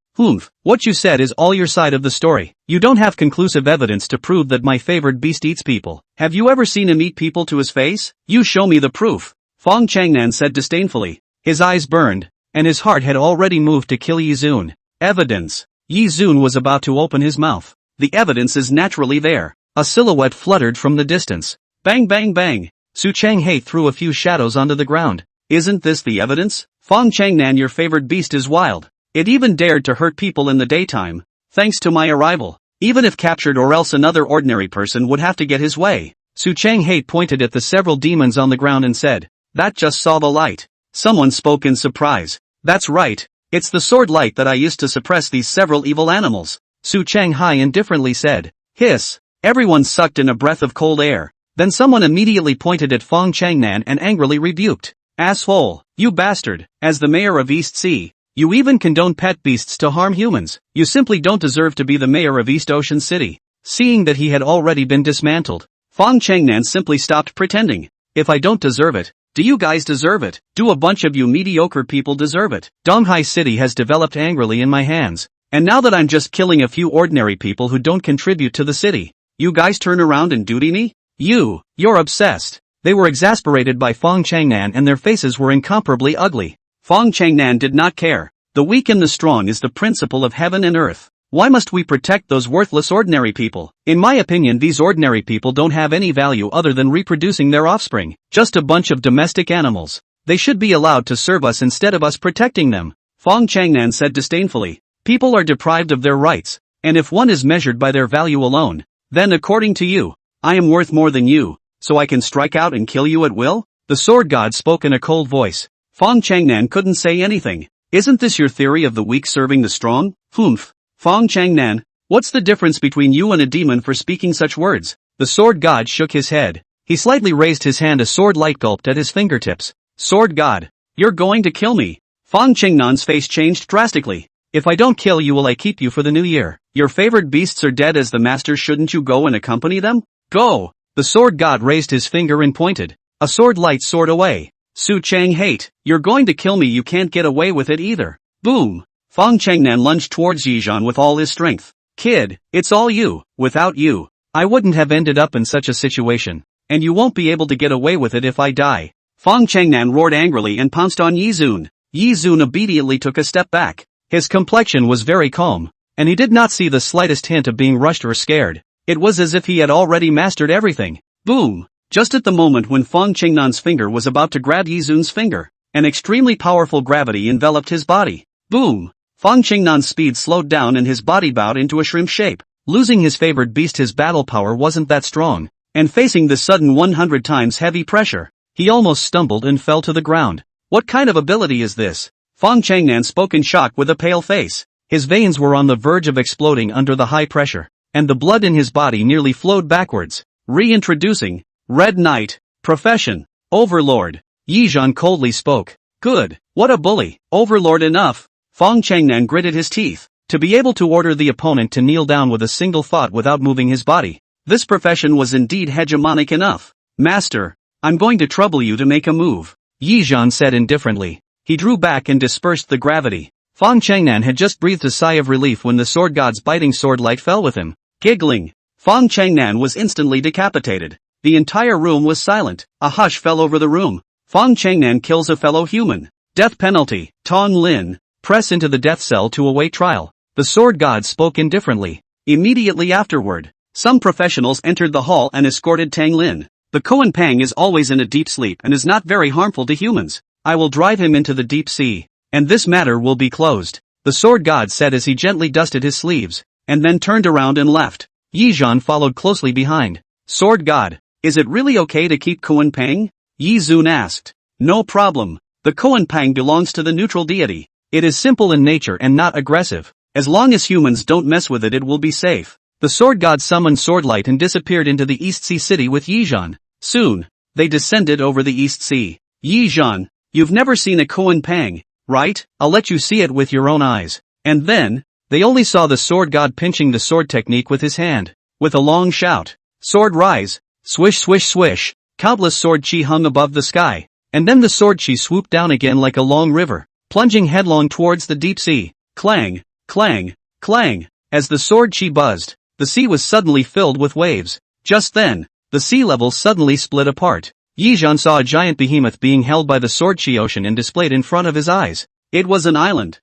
What you said is all your side of the story. You don't have conclusive evidence to prove that my favored beast eats people. Have you ever seen him eat people to his face? You show me the proof. Feng Changnan said disdainfully. His eyes burned, and his heart had already moved to kill Yizun. Evidence. Yizun was about to open his mouth. The evidence is naturally there. A silhouette fluttered from the distance. Bang bang bang. Su Changhe threw a few shadows onto the ground. Isn't this the evidence? Feng Changnan, your favored beast is wild. It even dared to hurt people in the daytime, thanks to my arrival. Even if captured, or else another ordinary person would have to get his way. Su Changhe pointed at the several demons on the ground and said, that just saw the light. Someone spoke in surprise. That's right, it's the sword light that I used to suppress these several evil animals. Su Changhai indifferently said. Hiss. Everyone sucked in a breath of cold air. Then someone immediately pointed at Feng Changnan and angrily rebuked. Asshole, you bastard. As the mayor of East Sea, you even condone pet beasts to harm humans. You simply don't deserve to be the mayor of East Ocean City. Seeing that he had already been dismantled, Feng Changnan simply stopped pretending. If I don't deserve it, do you guys deserve it? Do a bunch of you mediocre people deserve it? Donghai City has developed angrily in my hands. And now that I'm just killing a few ordinary people who don't contribute to the city, you guys turn around and duty me? You're obsessed. They were exasperated by Feng Changnan and their faces were incomparably ugly. Feng Changnan did not care. The weak and the strong is the principle of heaven and earth. Why must we protect those worthless ordinary people? In my opinion, these ordinary people don't have any value other than reproducing their offspring. Just a bunch of domestic animals. They should be allowed to serve us instead of us protecting them. Feng Changnan said disdainfully. People are deprived of their rights, and if one is measured by their value alone, then according to you, I am worth more than you, so I can strike out and kill you at will? The sword god spoke in a cold voice. Feng Changnan couldn't say anything. Isn't this your theory of the weak serving the strong? Feng Changnan, what's the difference between you and a demon for speaking such words? The sword god shook his head. He slightly raised his hand, a sword light gulped at his fingertips. Sword god, you're going to kill me. Feng Chingnan's face changed drastically. If I don't kill you, will I keep you for the new year? Your favored beasts are dead as the master, shouldn't you go and accompany them? Go! The sword god raised his finger and pointed. A sword light soared away. Su Chang hate, you're going to kill me, you can't get away with it either. Boom! Feng Changnan lunged towards Yizhan with all his strength. Kid, it's all you. Without you, I wouldn't have ended up in such a situation. And you won't be able to get away with it if I die. Feng Changnan roared angrily and pounced on Yizun. Yizun obediently took a step back. His complexion was very calm, and he did not see the slightest hint of being rushed or scared. It was as if he had already mastered everything. Boom! Just at the moment when Feng Chingnan's finger was about to grab Yizun's finger, an extremely powerful gravity enveloped his body. Boom! Feng Chingnan's speed slowed down and his body bowed into a shrimp shape. Losing his favored beast, his battle power wasn't that strong, and facing the sudden 100 times heavy pressure, He almost stumbled and fell to the ground. What kind of ability is this? Fang Changnan spoke in shock with a pale face. His veins were on the verge of exploding under the high pressure, and the blood in his body nearly flowed backwards. Reintroducing Red Knight, Profession, Overlord. Yi Zhan coldly spoke. Good, what a bully. Overlord enough. Fang Changnan gritted his teeth. To be able to order the opponent to kneel down with a single thought without moving his body. This profession was indeed hegemonic enough. Master, I'm going to trouble you to make a move, Yi Zhan said indifferently. He drew back and dispersed the gravity. Fang Changnan had just breathed a sigh of relief when the sword god's biting sword light fell with him. Giggling, Fang Changnan was instantly decapitated. The entire room was silent. A hush fell over the room. Fang Changnan kills a fellow human. Death penalty. Tong Lin, press into the death cell to await trial. The sword god spoke indifferently. Immediately afterward, some professionals entered the hall and escorted Tang Lin. The Koan Pang is always in a deep sleep and is not very harmful to humans. I will drive him into the deep sea, and this matter will be closed, the sword god said as he gently dusted his sleeves, and then turned around and left. Yi Zhan followed closely behind. Sword god, is it really okay to keep Koan Pang? Yi Zun asked. No problem. The Koan Pang belongs to the neutral deity. It is simple in nature and not aggressive. As long as humans don't mess with it, it will be safe. The sword god summoned Swordlight and disappeared into the East Sea City with Yi Zhan. Soon, they descended over the East Sea. Yi Zhan, you've never seen a Koan Pang, right? I'll let you see it with your own eyes. And then, they only saw the sword god pinching the sword technique with his hand. With a long shout, sword rise, swish swish swish, countless sword chi hung above the sky. And then the sword chi swooped down again like a long river, plunging headlong towards the deep sea. Clang, clang, clang. As the sword chi buzzed, the sea was suddenly filled with waves. Just then, the sea level suddenly split apart. Yi Zhan saw a giant behemoth being held by the sword chi ocean and displayed in front of his eyes. It was an island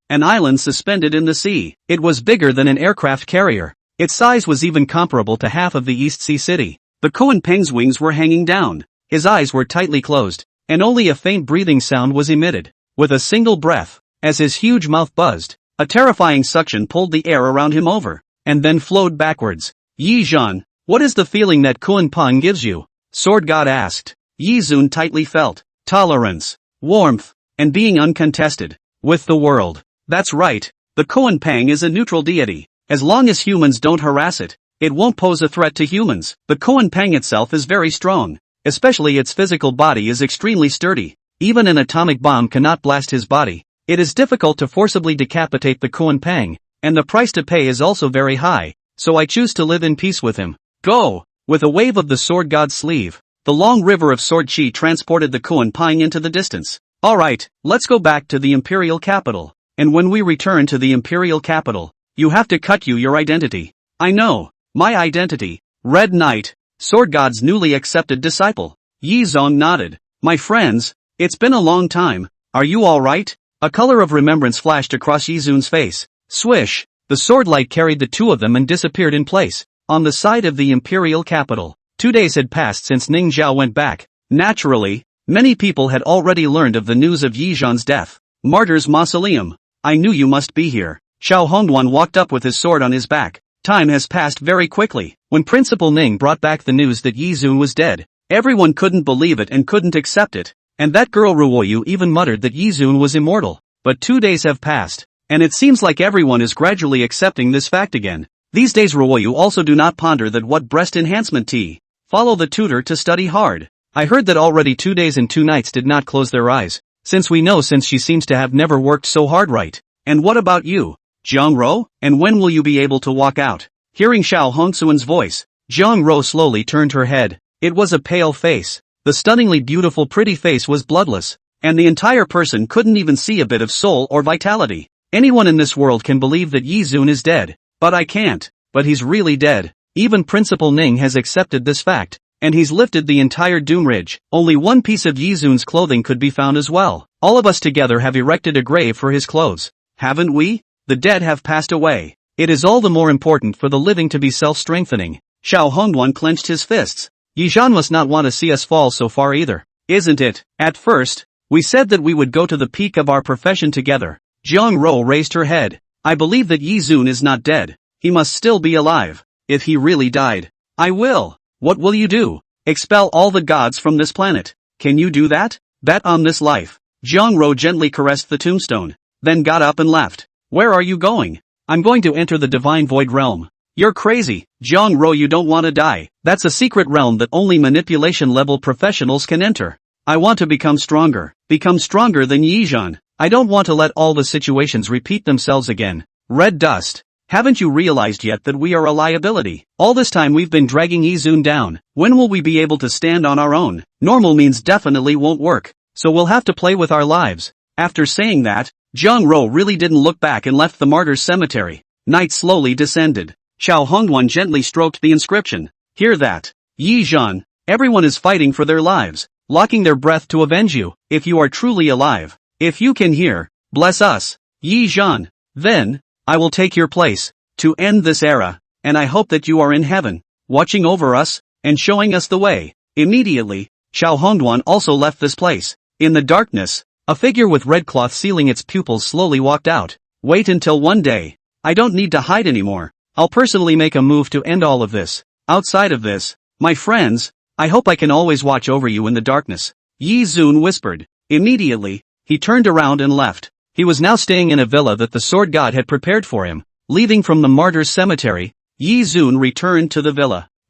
suspended in the sea. It was bigger than an aircraft carrier. Its size was even comparable to half of the East Sea City. The Koan Pang's wings were hanging down. His eyes were tightly closed, and only a faint breathing sound was emitted. With a single breath, as his huge mouth buzzed, a terrifying suction pulled the air around him over, and then flowed backwards. Yi Zhan, what is the feeling that Koan Pang gives you? Sword God asked. Yi Zun tightly felt tolerance, warmth, and being uncontested with the world. That's right, the Koan Pang is a neutral deity. As long as humans don't harass it, it won't pose a threat to humans. The Koan Pang itself is very strong, especially its physical body is extremely sturdy. Even an atomic bomb cannot blast his body. It is difficult to forcibly decapitate the Koan Pang, and the price to pay is also very high, so I choose to live in peace with him. Go! With a wave of the sword god's sleeve, the long river of sword chi transported the Koan Pang into the distance. Alright, let's go back to the imperial capital. And when we return to the imperial capital, you have to cut your identity. I know, my identity, Red Knight, sword god's newly accepted disciple. Yi Zong nodded. My friends, it's been a long time, are you alright? A color of remembrance flashed across Yi Zun's face. Swish, the sword light carried the two of them and disappeared in place. On the side of the imperial capital, 2 days had passed since Ning Zhao went back. Naturally, many people had already learned of the news of Yi Zhan's death. Martyr's Mausoleum. I knew you must be here. Xiao Hongduan walked up with his sword on his back. Time has passed very quickly. When Principal Ning brought back the news that Yi Zun was dead, everyone couldn't believe it and couldn't accept it. And that girl Ruoyu even muttered that Yi Zun was immortal. But 2 days have passed, and it seems like everyone is gradually accepting this fact again. These days Ruoyu also do not ponder that what breast enhancement tea. Follow the tutor to study hard. I heard that already 2 days and 2 nights did not close their eyes, since she seems to have never worked so hard, right? And what about you, Jiang Ro? And when will you be able to walk out? Hearing Xiao Hongxuan's voice, Jiang Ro slowly turned her head. It was a pale face. The stunningly beautiful pretty face was bloodless, and the entire person couldn't even see a bit of soul or vitality. Anyone in this world can believe that Yi Zun is dead, but I can't. But he's really dead. Even Principal Ning has accepted this fact, and he's lifted the entire Doom Ridge. Only one piece of Yi Zun's clothing could be found as well. All of us together have erected a grave for his clothes. Haven't we? The dead have passed away. It is all the more important for the living to be self-strengthening. Xiao Hongduan clenched his fists. Yi Zhan must not want to see us fall so far either, isn't it? At first, we said that we would go to the peak of our profession together. Jiang Ro raised her head. I believe that Yi Zun is not dead. He must still be alive. If he really died, I will. What will you do? Expel all the gods from this planet. Can you do that? Bet on this life. Jiang Ro gently caressed the tombstone, then got up and left. Where are you going? I'm going to enter the divine void realm. You're crazy, Jiang Ro, you don't want to die. That's a secret realm that only manipulation-level professionals can enter. I want to become stronger than Yizhan. I don't want to let all the situations repeat themselves again. Red Dust. Haven't you realized yet that we are a liability? All this time we've been dragging Yizun down. When will we be able to stand on our own? Normal means definitely won't work, so we'll have to play with our lives. After saying that, Jiang Ro really didn't look back and left the martyrs' cemetery. Night slowly descended. Xiao Hongwan gently stroked the inscription. Hear that? Yizhan. Everyone is fighting for their lives, locking their breath to avenge you, if you are truly alive. If you can hear, bless us, Yizhan. Then, I will take your place, to end this era, and I hope that you are in heaven, watching over us, and showing us the way. Immediately, Xiao Hongduan also left this place. In the darkness, a figure with red cloth sealing its pupils slowly walked out. Wait until one day. I don't need to hide anymore. I'll personally make a move to end all of this. Outside of this, my friends, I hope I can always watch over you in the darkness. Yi Zun whispered. Immediately, he turned around and left. He was now staying in a villa that the sword god had prepared for him. Leaving from the martyrs' cemetery, Yi Zun returned to the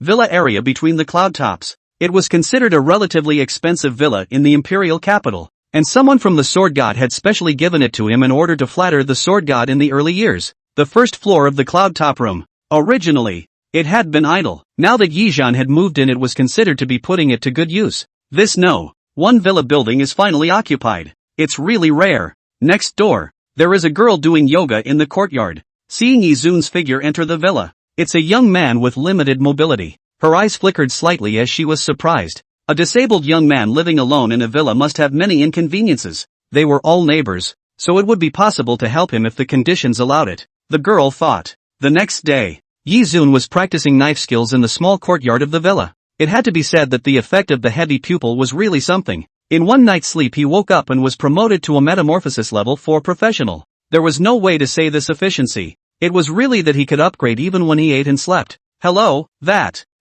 villa area between the cloud tops. It was considered a relatively expensive villa in the imperial capital, and someone from the sword god had specially given it to him in order to flatter the sword god in the early years. The first floor of the cloud top room. Originally, it had been idle. Now that Yizhan had moved in, it was considered to be putting it to good use. One villa building is finally occupied. It's really rare. Next door, there is a girl doing yoga in the courtyard. Seeing Yizun's figure enter the villa, it's a young man with limited mobility. Her eyes flickered slightly as she was surprised. A disabled young man living alone in a villa must have many inconveniences. They were all neighbors, so it would be possible to help him if the conditions allowed it. The girl thought. The next day, Yizun was practicing knife skills in the small courtyard of the villa. It had to be said that the effect of the heavy pupil was really something. In one night's sleep he woke up and was promoted to a metamorphosis level 4 professional. There was no way to say this efficiency. It was really that he could upgrade even when he ate and slept. Hello,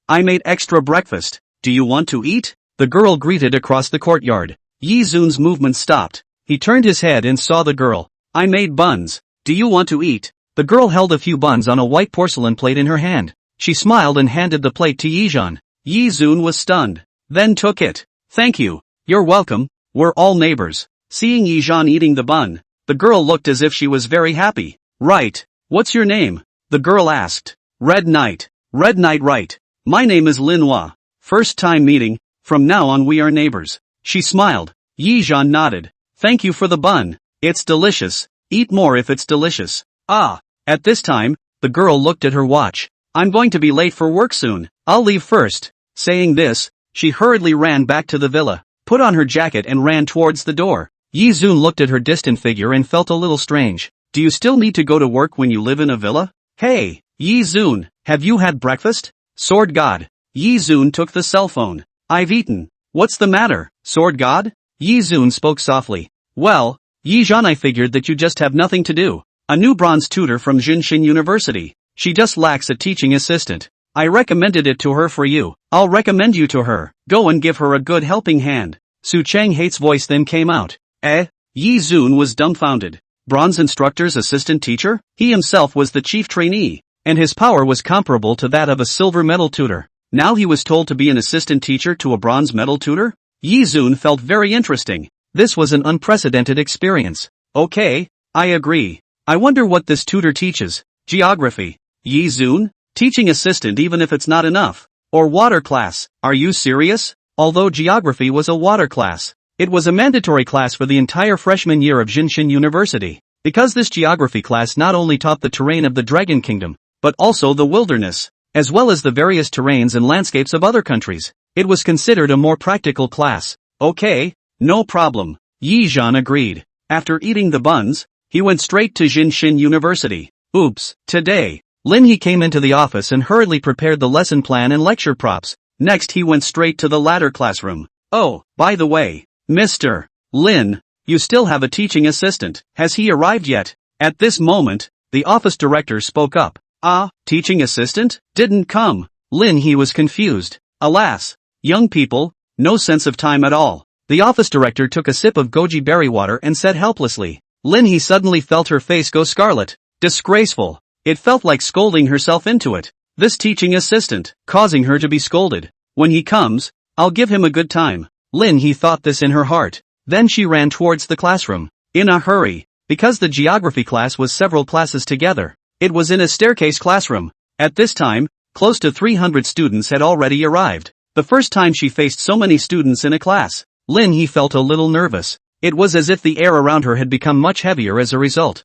I made extra breakfast. Do you want to eat? The girl greeted across the courtyard. Yizun's movement stopped. He turned his head and saw the girl. I made buns. Do you want to eat? The girl held a few buns on a white porcelain plate in her hand. She smiled and handed the plate to Yizhan. Yizun was stunned, then took it. Thank you. You're welcome. We're all neighbors. Seeing Yizhan eating the bun, the girl looked as if she was very happy. Right. What's your name? The girl asked. Red Knight. Red Knight, right. My name is Linhua. First time meeting. From now on we are neighbors. She smiled. Yizhan nodded. Thank you for the bun. It's delicious. Eat more if it's delicious. At this time, the girl looked at her watch. I'm going to be late for work soon. I'll leave first. Saying this, she hurriedly ran back to the villa, put on her jacket and ran towards the door. Yizun looked at her distant figure and felt a little strange. Do you still need to go to work when you live in a villa? Hey, Yizun, have you had breakfast? Sword God. Yizun took the cell phone. I've eaten. What's the matter, Sword God? Yizun spoke softly. Well, Yizhan, I figured that you just have nothing to do. A new bronze tutor from Jinshin University. She just lacks a teaching assistant. I recommended it to her for you. I'll recommend you to her. Go and give her a good helping hand. Su Changhate's voice then came out. Yi Zun was dumbfounded. Bronze instructor's assistant teacher? He himself was the chief trainee, and his power was comparable to that of a silver medal tutor. Now he was told to be an assistant teacher to a bronze medal tutor? Yi Zun felt very interesting. This was an unprecedented experience. Okay, I agree. I wonder what this tutor teaches. Geography. Yi Zun? Teaching assistant even if it's not enough. Or water class. Are you serious? Although geography was a water class, it was a mandatory class for the entire freshman year of Jinshin University. Because this geography class not only taught the terrain of the Dragon Kingdom, but also the wilderness, as well as the various terrains and landscapes of other countries. It was considered a more practical class. Okay, no problem. Yi Zhan agreed. After eating the buns, he went straight to Jinshin University. Oops, today, Lin He came into the office and hurriedly prepared the lesson plan and lecture props. Next he went straight to the ladder classroom. Oh, by the way, Mr. Lin, you still have a teaching assistant. Has he arrived yet? At this moment, the office director spoke up. Teaching assistant? Didn't come. Lin He was confused. Alas, young people, no sense of time at all. The office director took a sip of goji berry water and said helplessly. Lin He suddenly felt her face go scarlet. Disgraceful. It felt like scolding herself into it. This teaching assistant, causing her to be scolded. When he comes, I'll give him a good time. Lin He thought this in her heart. Then she ran towards the classroom. In a hurry. Because the geography class was several classes together. It was in a staircase classroom. At this time, close to 300 students had already arrived. The first time she faced so many students in a class. Lin He felt a little nervous. It was as if the air around her had become much heavier as a result.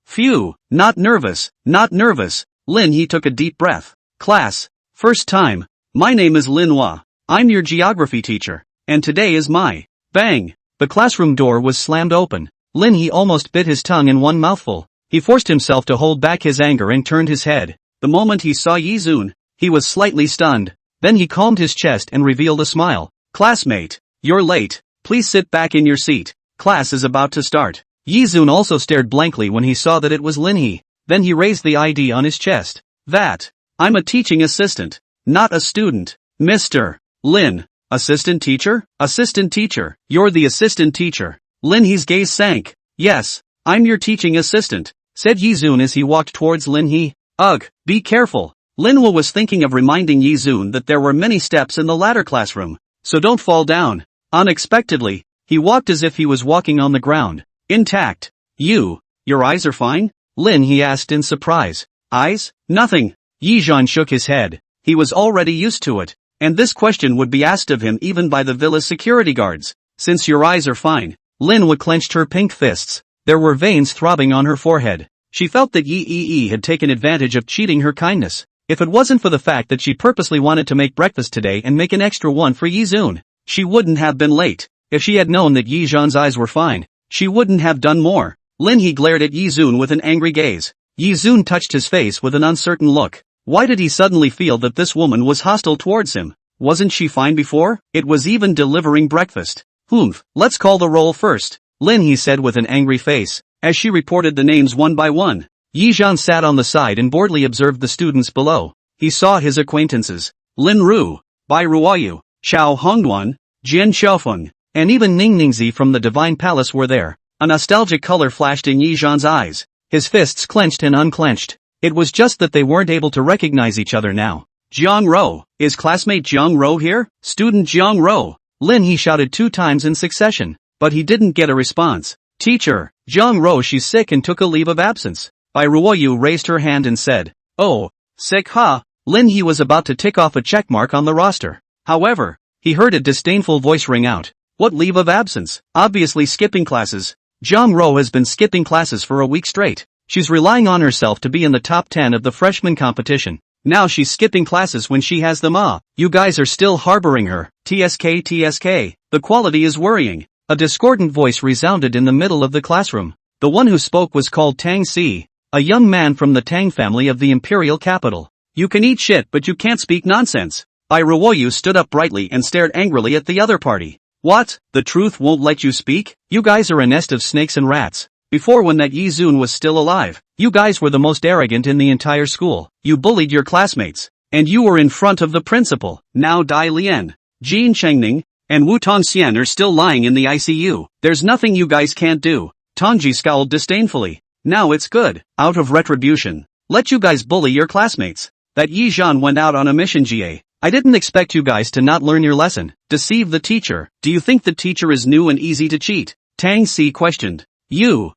Phew, not nervous, not nervous. Lin He took a deep breath. Class, first time. My name is Lin Hua. I'm your geography teacher. And today is my. Bang! The classroom door was slammed open. Lin He almost bit his tongue in one mouthful. He forced himself to hold back his anger and turned his head. The moment he saw Yizun, he was slightly stunned. Then he calmed his chest and revealed a smile. Classmate, you're late. Please sit back in your seat. Class is about to start. Yizun also stared blankly when he saw that it was Lin He. Then he raised the ID on his chest. I'm a teaching assistant, not a student. Mr. Lin. Assistant teacher? Assistant teacher. You're the assistant teacher. Lin He's gaze sank. Yes, I'm your teaching assistant, said Yizun as he walked towards Lin He. Ugh, be careful. Lin Hua was thinking of reminding Yizun that there were many steps in the ladder classroom, so don't fall down. Unexpectedly, he walked as if he was walking on the ground. Intact. Your eyes are fine? Lin He asked in surprise. Eyes? Nothing. Yizhan shook his head. He was already used to it. And this question would be asked of him even by the villa's security guards. Since your eyes are fine. Lin Hua clenched her pink fists. There were veins throbbing on her forehead. She felt that Yi had taken advantage of cheating her kindness. If it wasn't for the fact that she purposely wanted to make breakfast today and make an extra one for Yizun, she wouldn't have been late. If she had known that Yizhan's eyes were fine, she wouldn't have done more. Lin He glared at Yizun with an angry gaze. Yizun touched his face with an uncertain look. Why did he suddenly feel that this woman was hostile towards him? Wasn't she fine before? It was even delivering breakfast. Let's call the roll first, Lin He said with an angry face, as she reported the names one by one. Yizhan sat on the side and boredly observed the students below. He saw his acquaintances. Lin Ru, Bai Ruoyu, Xiao Hongduan, Jian Xiaofeng, and even Ning Ningzi from the Divine Palace were there. A nostalgic color flashed in Yizhan's eyes. His fists clenched and unclenched. It was just that they weren't able to recognize each other now. Jiang Ro, is classmate Jiang Ro here? Student Jiang Ro. Lin He shouted 2 times in succession, but he didn't get a response. Teacher, Jiang Ro, she's sick and took a leave of absence. Bai Ruoyu raised her hand and said, Oh, sick huh? Lin He was about to tick off a checkmark on the roster. However, he heard a disdainful voice ring out. What leave of absence? Obviously skipping classes. Jiang Ro has been skipping classes for a week straight. She's relying on herself to be in the top 10 of the freshman competition. Now she's skipping classes when she has them. You guys are still harboring her. TSK. The quality is worrying. A discordant voice resounded in the middle of the classroom. The one who spoke was called Tang Si, a young man from the Tang family of the imperial capital. You can eat shit but you can't speak nonsense. Bai Ruoyu stood up brightly and stared angrily at the other party. What? The truth won't let you speak? You guys are a nest of snakes and rats. Before, when that Yizun was still alive, you guys were the most arrogant in the entire school. You bullied your classmates. And you were in front of the principal. Now Dai Lian, Jin Chengning, and Wu Tongxian are still lying in the ICU. There's nothing you guys can't do. Tongji scowled disdainfully. Now it's good. Out of retribution. Let you guys bully your classmates. That Yizhan went out on a mission. I didn't expect you guys to not learn your lesson. Deceive the teacher. Do you think the teacher is new and easy to cheat? Tang Si questioned. You.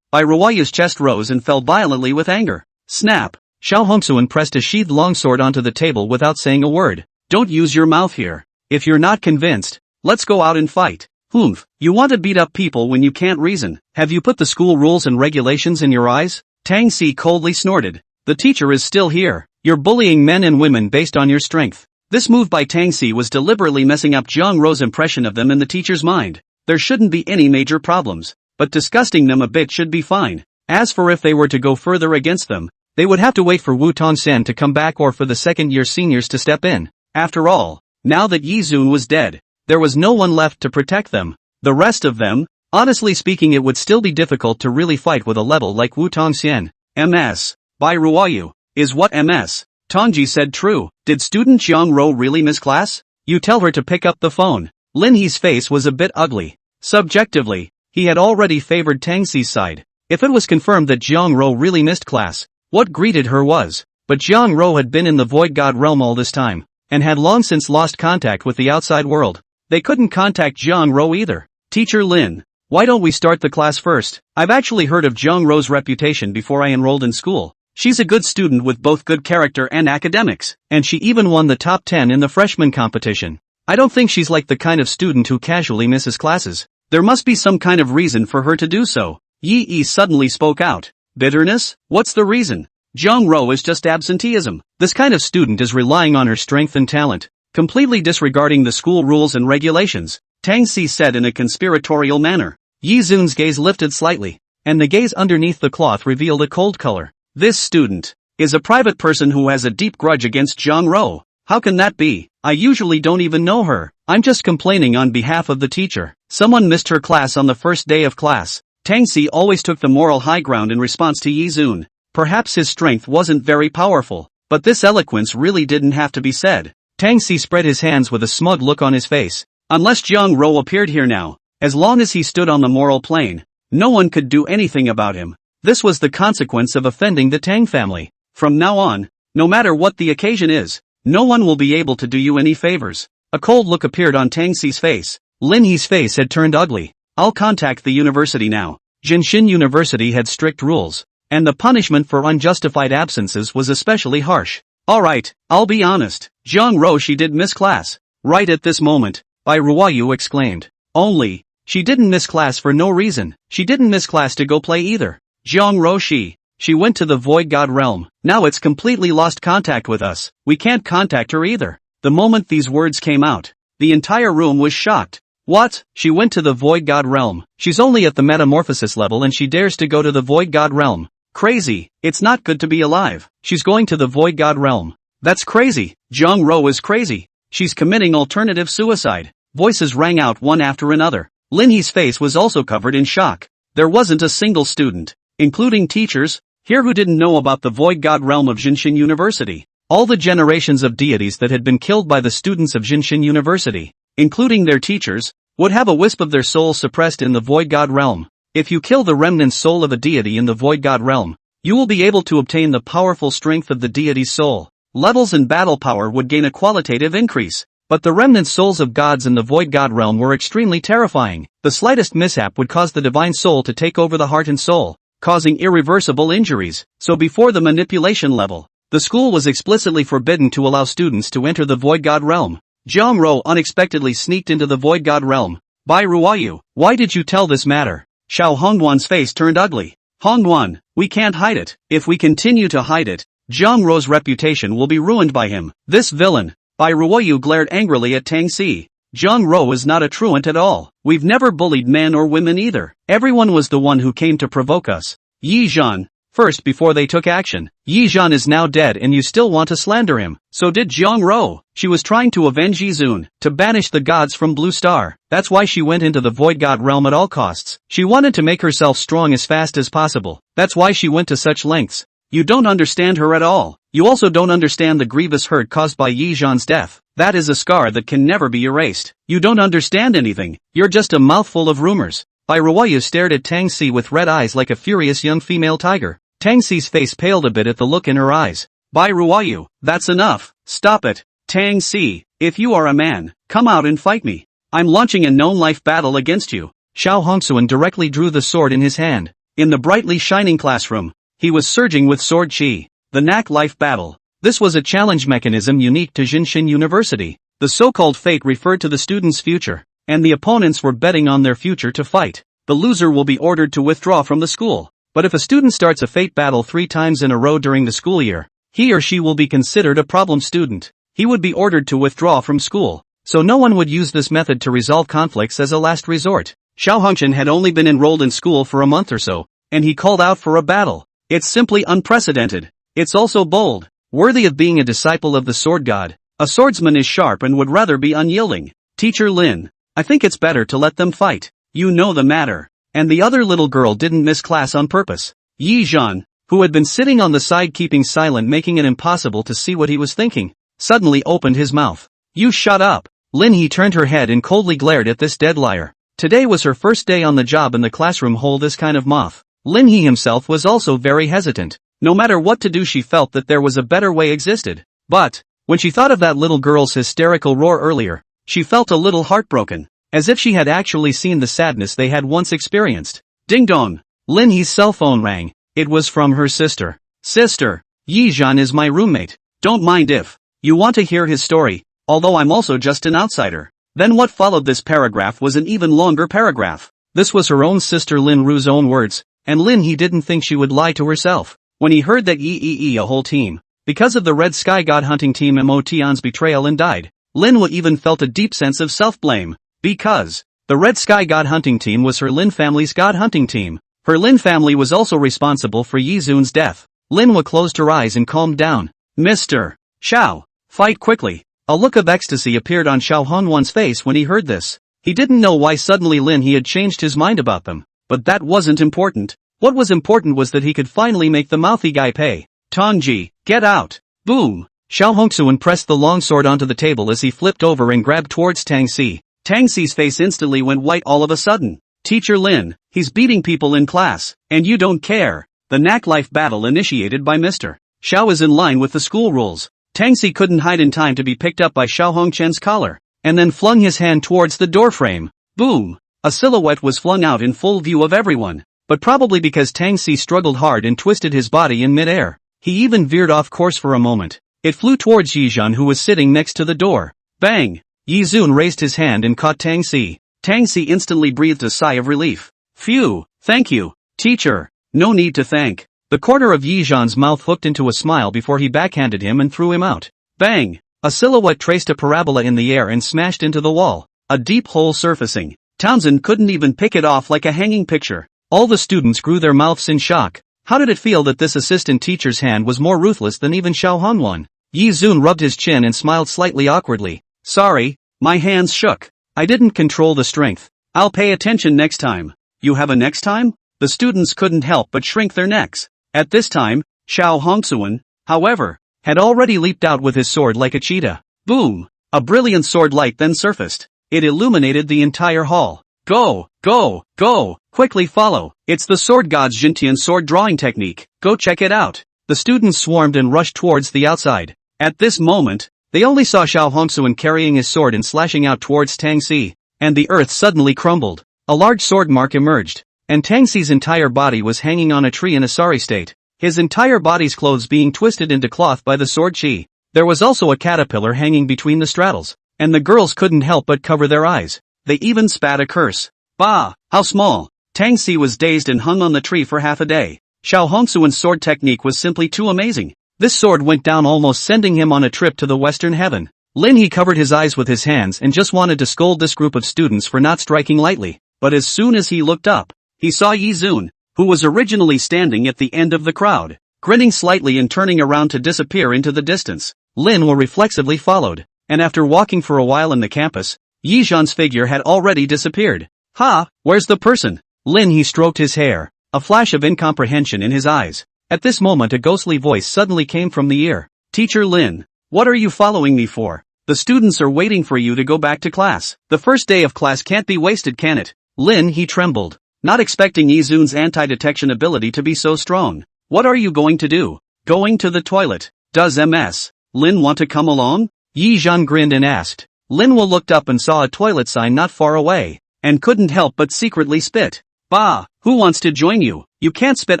Bai Ruoyu's chest rose and fell violently with anger. Snap. Xiao Hongsuan pressed a sheathed longsword onto the table without saying a word. Don't use your mouth here. If you're not convinced, let's go out and fight. You want to beat up people when you can't reason. Have you put the school rules and regulations in your eyes? Tang Si coldly snorted. The teacher is still here. You're bullying men and women based on your strength. This move by Tang Si was deliberately messing up Jiang Ro's impression of them in the teacher's mind. There shouldn't be any major problems, but disgusting them a bit should be fine. As for if they were to go further against them, they would have to wait for Wu Tongxian to come back or for the second-year seniors to step in. After all, now that Yizun was dead, there was no one left to protect them. The rest of them, honestly speaking, it would still be difficult to really fight with a level like Wu Tongxian. MS. Bai Ruoyu. Is what MS? Tongji said true. Did student Jiang Ro really miss class? You tell her to pick up the phone. Lin He's face was a bit ugly. Subjectively, he had already favored Tang Xi's side. If it was confirmed that Jiang Ro really missed class, what greeted her was, but Jiang Ro had been in the Void God realm all this time, and had long since lost contact with the outside world. They couldn't contact Jiang Ro either. Teacher Lin, why don't we start the class first? I've actually heard of Jiang Ro's reputation before I enrolled in school. She's a good student with both good character and academics, and she even won the top 10 in the freshman competition. I don't think she's like the kind of student who casually misses classes. There must be some kind of reason for her to do so. Yi Yi suddenly spoke out. Bitterness? What's the reason? Jiang Ro is just absenteeism. This kind of student is relying on her strength and talent, completely disregarding the school rules and regulations, Tang Xi said in a conspiratorial manner. Yi Zun's gaze lifted slightly, and the gaze underneath the cloth revealed a cold color. This student is a private person who has a deep grudge against Jiang Ro. How can that be? I usually don't even know her. I'm just complaining on behalf of the teacher. Someone missed her class on the first day of class. Tang Xi always took the moral high ground in response to Yi Zun. Perhaps his strength wasn't very powerful, but this eloquence really didn't have to be said. Tang Xi spread his hands with a smug look on his face. Unless Jiang Ro appeared here now, as long as he stood on the moral plane, no one could do anything about him. This was the consequence of offending the Tang family. From now on, no matter what the occasion is, no one will be able to do you any favors. A cold look appeared on Tang Xi's face. Lin He's face had turned ugly. I'll contact the university now. Jinshin University had strict rules, and the punishment for unjustified absences was especially harsh. Alright, I'll be honest. Jiang Ro she did miss class. Right at this moment, Bai Ruoyu exclaimed. Only, she didn't miss class for no reason. She didn't miss class to go play either. Jiang Ro she went to the Void God realm. Now it's completely lost contact with us. We can't contact her either. The moment these words came out, the entire room was shocked. What? She went to the Void God realm. She's only at the metamorphosis level and she dares to go to the Void God realm. Crazy. It's not good to be alive. She's going to the Void God realm. That's crazy. Jiang Ro is crazy. She's committing alternative suicide. Voices rang out one after another. Lin He's face was also covered in shock. There wasn't a single student, including teachers, here who didn't know about the Void God realm of Jinshin University. All the generations of deities that had been killed by the students of Jinshin University, including their teachers, would have a wisp of their soul suppressed in the Void God realm. If you kill the remnant soul of a deity in the Void God realm, you will be able to obtain the powerful strength of the deity's soul. Levels and battle power would gain a qualitative increase. But the remnant souls of gods in the Void God realm were extremely terrifying. The slightest mishap would cause the divine soul to take over the heart and soul, causing irreversible injuries. So before the manipulation level, the school was explicitly forbidden to allow students to enter the Void God realm. Jiang Ro unexpectedly sneaked into the Void God realm. Bai Ruoyu, why did you tell this matter? Xiao Hongduan's face turned ugly. Hongduan, we can't hide it. If we continue to hide it, Jiang Ro's reputation will be ruined by him. This villain. Bai Ruoyu glared angrily at Tang Xi. Jiang Ro is not a truant at all. We've never bullied men or women either. Everyone was the one who came to provoke us. Yi Zhan, first before they took action. Yi Zhan is now dead and you still want to slander him. So did Jiang Ro. She was trying to avenge Yi Zun, to banish the gods from Blue Star. That's why she went into the Void God realm at all costs. She wanted to make herself strong as fast as possible. That's why she went to such lengths. You don't understand her at all. You also don't understand the grievous hurt caused by Yi Zhan's death. That is a scar that can never be erased. You don't understand anything. You're just a mouthful of rumors. Bai Ruoyu stared at Tang Xi with red eyes like a furious young female tiger. Tang Xi's face paled a bit at the look in her eyes. Bai Ruoyu, that's enough. Stop it. Tang Xi, if you are a man, come out and fight me. I'm launching a known-life battle against you. Xiao Hongsuan directly drew the sword in his hand. In the brightly shining classroom, he was surging with sword chi. The Knack Life Battle. This was a challenge mechanism unique to Jinshin University. The so-called fate referred to the student's future, and the opponents were betting on their future to fight. The loser will be ordered to withdraw from the school. But if a student starts a fate battle 3 times in a row during the school year, he or she will be considered a problem student. He would be ordered to withdraw from school. So no one would use this method to resolve conflicts as a last resort. Xiao Hongchen had only been enrolled in school for a month or so, and he called out for a battle. It's simply unprecedented. It's also bold, worthy of being a disciple of the sword god. A swordsman is sharp and would rather be unyielding. Teacher Lin, I think it's better to let them fight. You know the matter. And the other little girl didn't miss class on purpose. Yi Zhan, who had been sitting on the side keeping silent making it impossible to see what he was thinking, suddenly opened his mouth. You shut up. Lin He turned her head and coldly glared at this dead liar. Today was her first day on the job in the classroom. This kind of moth. Lin He himself was also very hesitant. No matter what to do, she felt that there was a better way existed. But, when she thought of that little girl's hysterical roar earlier, she felt a little heartbroken, as if she had actually seen the sadness they had once experienced. Ding dong! Lin He's cell phone rang. It was from her sister. Sister, Yizhan is my roommate. Don't mind if you want to hear his story, although I'm also just an outsider. Then what followed this paragraph was an even longer paragraph. This was her own sister Lin Ru's own words, and Lin He didn't think she would lie to herself. When he heard that a whole team, because of the Red Sky God Hunting Team Motion's betrayal and died, Lin Wu even felt a deep sense of self-blame. Because the Red Sky God Hunting Team was her Lin family's God Hunting Team. Her Lin family was also responsible for Yizun's death. Lin Wu closed her eyes and calmed down. Mr. Xiao, fight quickly. A look of ecstasy appeared on Xiao Honwan's face when he heard this. He didn't know why suddenly Lin He had changed his mind about them. But that wasn't important. What was important was that he could finally make the mouthy guy pay. Tongji, get out. Boom. Xiao Hongxuan pressed the long sword onto the table as he flipped over and grabbed towards Tang Si. Tang Si's face instantly went white all of a sudden. Teacher Lin, he's beating people in class, and you don't care. The knack-life battle initiated by Mr. Xiao is in line with the school rules. Tang Si couldn't hide in time to be picked up by Xiao Hongchen's collar, and then flung his hand towards the doorframe. Boom! A silhouette was flung out in full view of everyone, but probably because Tang Si struggled hard and twisted his body in mid-air, he even veered off course for a moment. It flew towards Yizhan, who was sitting next to the door. Bang! Yizun raised his hand and caught Tang Si. Tang Si instantly breathed a sigh of relief. Phew, thank you, teacher. No need to thank. The corner of Yizhan's mouth hooked into a smile before he backhanded him and threw him out. Bang! A silhouette traced a parabola in the air and smashed into the wall, a deep hole surfacing. Townsend couldn't even pick it off like a hanging picture. All the students grew their mouths in shock. How did it feel that this assistant teacher's hand was more ruthless than even Xiao Honwan? Yizun rubbed his chin and smiled slightly awkwardly. Sorry, my hands shook. I didn't control the strength. I'll pay attention next time. You have a next time? The students couldn't help but shrink their necks. At this time, Xiao Hongxuan, however, had already leaped out with his sword like a cheetah. Boom! A brilliant sword light then surfaced. It illuminated the entire hall. Go, go, go, quickly follow. It's the sword god's Jintian sword drawing technique. Go check it out. The students swarmed and rushed towards the outside. At this moment, they only saw Xiao Hongxuan carrying his sword and slashing out towards Tang Si, and the earth suddenly crumbled. A large sword mark emerged, and Tang Si's entire body was hanging on a tree in a sorry state, his entire body's clothes being twisted into cloth by the sword chi. There was also a caterpillar hanging between the straddles, and the girls couldn't help but cover their eyes. They even spat a curse. Bah, how small. Tang Si was dazed and hung on the tree for half a day. Xiao Hongxuan's sword technique was simply too amazing. This sword went down almost sending him on a trip to the western heaven. Lin He covered his eyes with his hands and just wanted to scold this group of students for not striking lightly, but as soon as he looked up, he saw Yizun, who was originally standing at the end of the crowd, grinning slightly and turning around to disappear into the distance. Lin Wu reflexively followed, and after walking for a while in the campus, Yizhan's figure had already disappeared. Ha, where's the person? Lin He stroked his hair, a flash of incomprehension in his eyes. At this moment a ghostly voice suddenly came from the ear. Teacher Lin, what are you following me for? The students are waiting for you to go back to class. The first day of class can't be wasted, can it? Lin He trembled, not expecting Yizun's anti-detection ability to be so strong. What are you going to do? Going to the toilet. Does Ms. Lin want to come along? Yizhan grinned and asked. Lin Wu looked up and saw a toilet sign not far away, and couldn't help but secretly spit. Bah, who wants to join you? You can't spit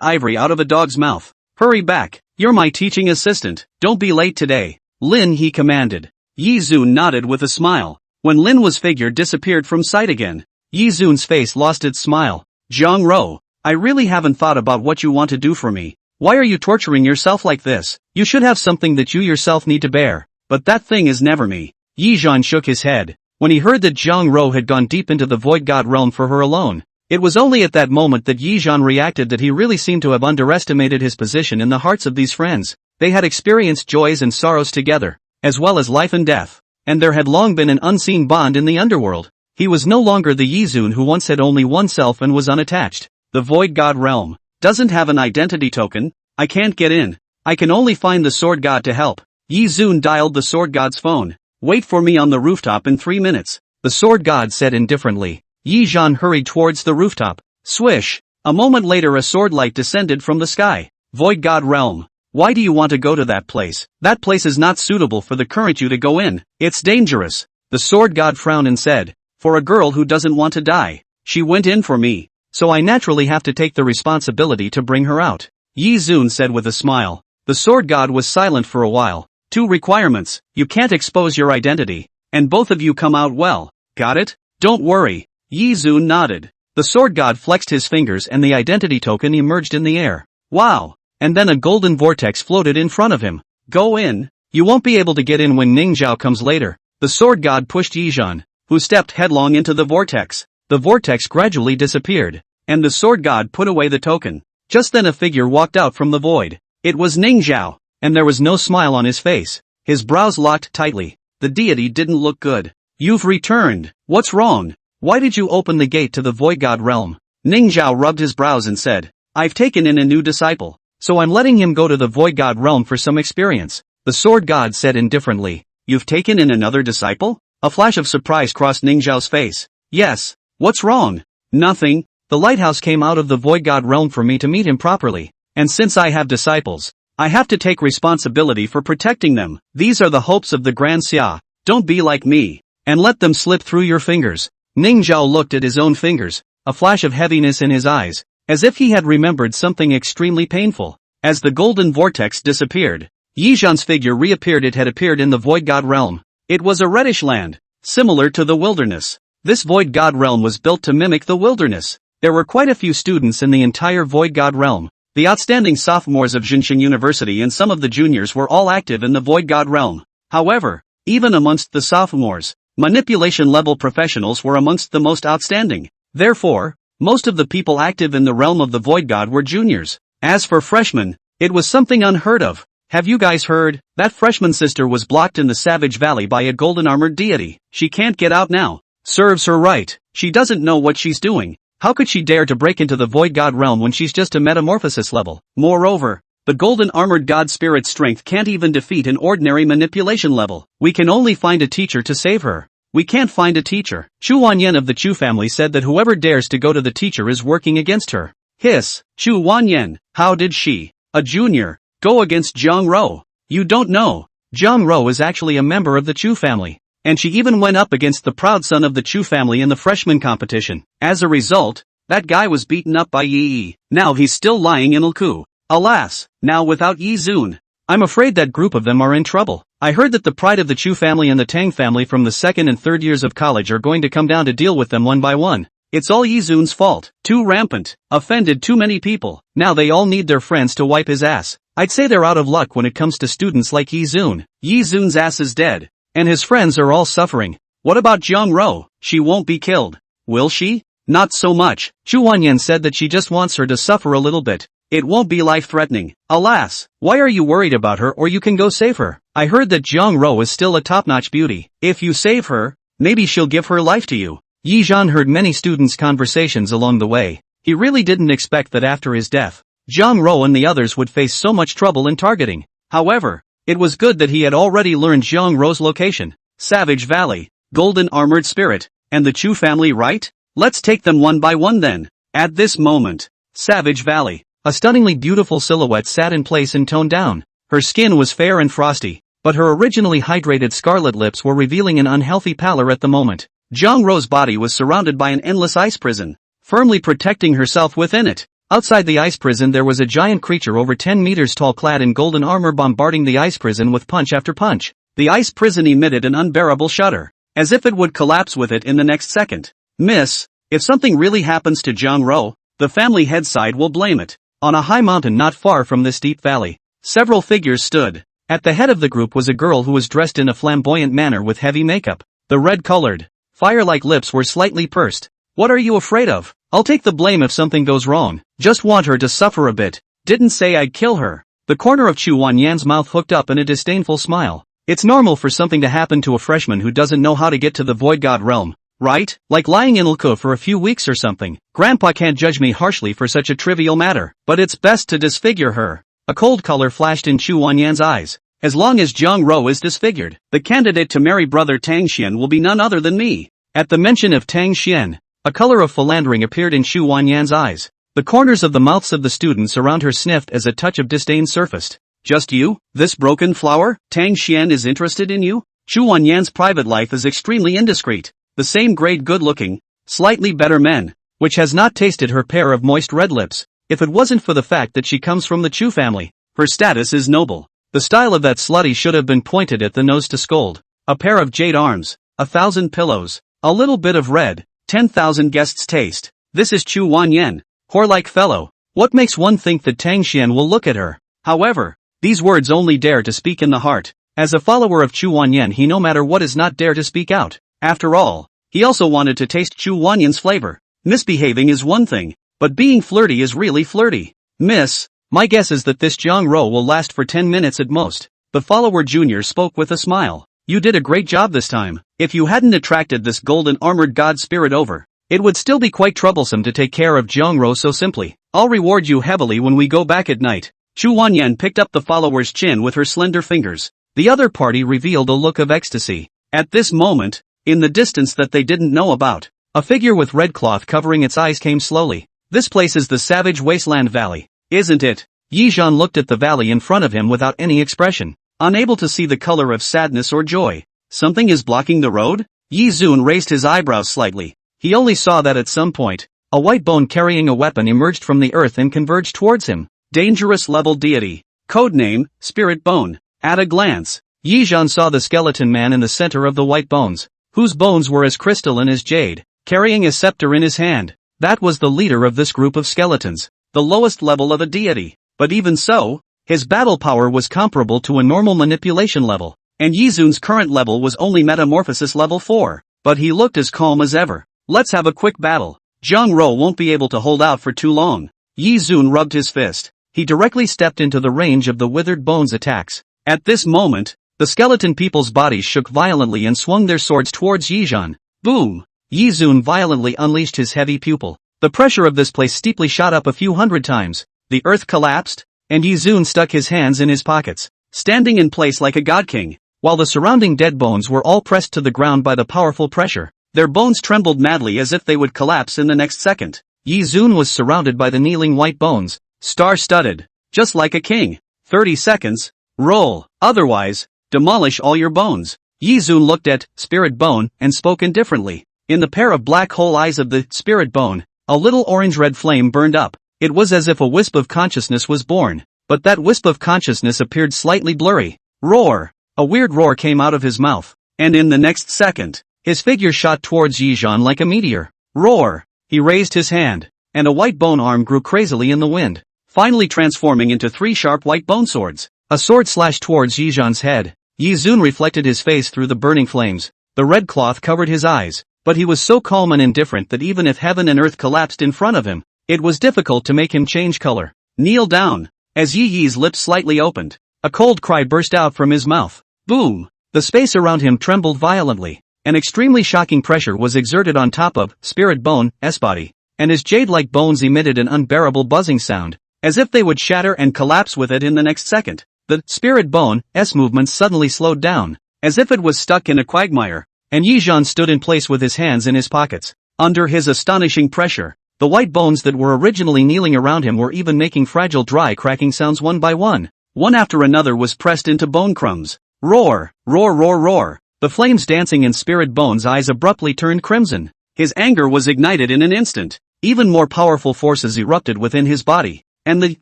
ivory out of a dog's mouth. Hurry back, you're my teaching assistant. Don't be late today. Lin He commanded. Yizun nodded with a smile. When Lin Wu's figure disappeared from sight again, Yizun's face lost its smile. Zhang Ro, I really haven't thought about what you want to do for me. Why are you torturing yourself like this? You should have something that you yourself need to bear. But that thing is never me. Yizhan shook his head. When he heard that Zhang Ro had gone deep into the void god realm for her alone, it was only at that moment that Yizhan reacted that he really seemed to have underestimated his position in the hearts of these friends. They had experienced joys and sorrows together, as well as life and death, and there had long been an unseen bond in the underworld. He was no longer the Yizun who once had only one self and was unattached. The void god realm doesn't have an identity token. I can't get in. I can only find the sword god to help. Yizun dialed the sword god's phone. Wait for me on the rooftop in 3 minutes, the sword god said indifferently. Yi Zhan hurried towards the rooftop. Swish! A moment later a sword light descended from the sky. Void God Realm. Why do you want to go to that place? That place is not suitable for the current you to go in. It's dangerous. The sword god frowned and said, for a girl who doesn't want to die. She went in for me, so I naturally have to take the responsibility to bring her out. Yi Zun said with a smile. The sword god was silent for a while. 2 requirements, you can't expose your identity, and both of you come out well. Got it? Don't worry. Yi Zun nodded. The sword god flexed his fingers and the identity token emerged in the air. Wow! And then a golden vortex floated in front of him. Go in. You won't be able to get in when Ning Zhao comes later. The sword god pushed Yi Zhan, who stepped headlong into the vortex. The vortex gradually disappeared, and the sword god put away the token. Just then a figure walked out from the void. It was Ning Zhao, and there was no smile on his face. His brows locked tightly. The deity didn't look good. You've returned. What's wrong? Why did you open the gate to the void god realm? Ning Zhao rubbed his brows and said, I've taken in a new disciple, so I'm letting him go to the void god realm for some experience. The sword god said indifferently, You've taken in another disciple? A flash of surprise crossed Ning Zhao's face. Yes. What's wrong? Nothing. The lighthouse came out of the void god realm for me to meet him properly, and since I have disciples, I have to take responsibility for protecting them. These are the hopes of the Grand Xia. Don't be like me, and let them slip through your fingers. Ning Zhao looked at his own fingers, a flash of heaviness in his eyes, as if he had remembered something extremely painful. As the golden vortex disappeared, Yi Zhan's figure reappeared. It had appeared in the void god realm. It was a reddish land, similar to the wilderness. This void god realm was built to mimic the wilderness. There were quite a few students in the entire void god realm. The outstanding sophomores of Jinxing University and some of the juniors were all active in the void god realm. However, even amongst the sophomores, manipulation-level professionals were amongst the most outstanding. Therefore, most of the people active in the realm of the void god were juniors. As for freshmen, it was something unheard of. Have you guys heard? That freshman sister was blocked in the Savage Valley by a golden armored deity. She can't get out now. Serves her right. She doesn't know what she's doing. How could she dare to break into the void god realm when she's just a metamorphosis level? Moreover, the golden armored god spirit's strength can't even defeat an ordinary manipulation level. We can only find a teacher to save her. We can't find a teacher. Chu Wanyan of the Chu family said that whoever dares to go to the teacher is working against her. Hiss. Chu Wanyan, how did she, a junior, go against Zhang Rou? You don't know. Zhang Rou is actually a member of the Chu family. And she even went up against the proud son of the Chu family in the freshman competition. As a result, that guy was beaten up by Yi Yi. Now he's still lying in Ilku. Alas, now without Yi Zun. I'm afraid that group of them are in trouble. I heard that the pride of the Chu family and the Tang family from the 2nd and 3rd years of college are going to come down to deal with them one by one. It's all Yi Zun's fault. Too rampant. Offended too many people. Now they all need their friends to wipe his ass. I'd say they're out of luck when it comes to students like Yi Zun. Yi Zun's ass is dead. And his friends are all suffering. What about Zhang Rou? She won't be killed. Will she? Not so much. Chu Wanyan said that she just wants her to suffer a little bit. It won't be life-threatening. Alas, why are you worried about her, or you can go save her? I heard that Zhang Rou is still a top-notch beauty. If you save her, maybe she'll give her life to you. Yi Zhan heard many students' conversations along the way. He really didn't expect that after his death, Zhang Rou and the others would face so much trouble in targeting. However, it was good that he had already learned Zhang Rou's location. Savage Valley, Golden Armored Spirit, and the Chu family, right? Let's take them one by one then. At this moment, Savage Valley. A stunningly beautiful silhouette sat in place and toned down. Her skin was fair and frosty, but her originally hydrated scarlet lips were revealing an unhealthy pallor at the moment. Zhang Rou's body was surrounded by an endless ice prison, firmly protecting herself within it. Outside the ice prison there was a giant creature over 10 meters tall clad in golden armor bombarding the ice prison with punch after punch. The ice prison emitted an unbearable shudder, as if it would collapse with it in the next second. Miss, if something really happens to Zhang Rou, the family head side will blame it. On a high mountain not far from this deep valley, several figures stood. At the head of the group was a girl who was dressed in a flamboyant manner with heavy makeup. The red-colored, fire-like lips were slightly pursed. What are you afraid of? I'll take the blame if something goes wrong. Just want her to suffer a bit. Didn't say I'd kill her. The corner of Chu Wanyan's mouth hooked up in a disdainful smile. It's normal for something to happen to a freshman who doesn't know how to get to the void god realm. Right? Like lying in Ilko for a few weeks or something. Grandpa can't judge me harshly for such a trivial matter, but it's best to disfigure her. A cold color flashed in Chu Wanyan's eyes. As long as Jiang Ro is disfigured, the candidate to marry brother Tang Xian will be none other than me. At the mention of Tang Xian, a color of philandering appeared in Xu Wanyan's eyes. The corners of the mouths of the students around her sniffed as a touch of disdain surfaced. Just you, this broken flower? Tang Xian is interested in you? Xu Wanyan's private life is extremely indiscreet. The same grade good-looking, slightly better men, which has not tasted her pair of moist red lips. If it wasn't for the fact that she comes from the Chu family, her status is noble. The style of that slutty should have been pointed at the nose to scold. A pair of jade arms, 1,000 pillows, a little bit of red, 10,000 guests taste. This is Chu Wanyan, whore-like fellow. What makes one think that Tang Xian will look at her? However, these words only dare to speak in the heart. As a follower of Chu Wanyan, he no matter what is not dare to speak out. After all, he also wanted to taste Chu Wanyan's flavor. Misbehaving is one thing, but being flirty is really flirty. Miss, my guess is that this Jiang Ro will last for 10 minutes at most. The follower junior spoke with a smile. You did a great job this time. If you hadn't attracted this golden armored god spirit over, it would still be quite troublesome to take care of Jiang Ro so simply. I'll reward you heavily when we go back at night. Chu Wanyan picked up the follower's chin with her slender fingers. The other party revealed a look of ecstasy. At this moment, in the distance that they didn't know about, a figure with red cloth covering its eyes came slowly. This place is the Savage Wasteland Valley, isn't it? Yi Zhan looked at the valley in front of him without any expression, unable to see the color of sadness or joy. Something is blocking the road? Yi Zun raised his eyebrows slightly. He only saw that at some point, a white bone carrying a weapon emerged from the earth and converged towards him. Dangerous level deity. Codename, Spirit Bone. At a glance, Yi Zhan saw the skeleton man in the center of the white bones, whose bones were as crystalline as jade, carrying a scepter in his hand. That was the leader of this group of skeletons, the lowest level of a deity. But even so, his battle power was comparable to a normal manipulation level, and Yi Zun's current level was only metamorphosis level 4. But he looked as calm as ever. Let's have a quick battle. Jiang Ro won't be able to hold out for too long. Yi Zun rubbed his fist. He directly stepped into the range of the withered bones attacks. At this moment, the skeleton people's bodies shook violently and swung their swords towards Yi Zhan. Boom! Yi Zun violently unleashed his heavy pupil. The pressure of this place steeply shot up a few hundred times. The earth collapsed, and Yi Zun stuck his hands in his pockets, standing in place like a god king, while the surrounding dead bones were all pressed to the ground by the powerful pressure. Their bones trembled madly as if they would collapse in the next second. Yi Zun was surrounded by the kneeling white bones, star-studded, just like a king. 30 seconds. Roll, otherwise, demolish all your bones. Yi Zun looked at Spirit Bone and spoke indifferently. In the pair of black hole eyes of the Spirit Bone, a little orange-red flame burned up. It was as if a wisp of consciousness was born, but that wisp of consciousness appeared slightly blurry. Roar! A weird roar came out of his mouth, and in the next second, his figure shot towards Yi Zhan like a meteor. Roar! He raised his hand, and a white bone arm grew crazily in the wind, finally transforming into 3 sharp white bone swords. A sword slashed towards Yi Zhan's head. Yi Zun reflected his face through the burning flames. The red cloth covered his eyes, but he was so calm and indifferent that even if heaven and earth collapsed in front of him, it was difficult to make him change color. Kneel down. As Yi Yi's lips slightly opened, a cold cry burst out from his mouth. Boom! The space around him trembled violently. An extremely shocking pressure was exerted on top of Spirit Bone's body, and his jade-like bones emitted an unbearable buzzing sound, as if they would shatter and collapse with it in the next second. The Spirit Bone's movements suddenly slowed down, as if it was stuck in a quagmire, and Yi Zhan stood in place with his hands in his pockets. Under his astonishing pressure, the white bones that were originally kneeling around him were even making fragile dry cracking sounds one by one. One after another was pressed into bone crumbs. Roar! Roar! Roar! Roar! The flames dancing in Spirit Bone's eyes abruptly turned crimson. His anger was ignited in an instant. Even more powerful forces erupted within his body, and the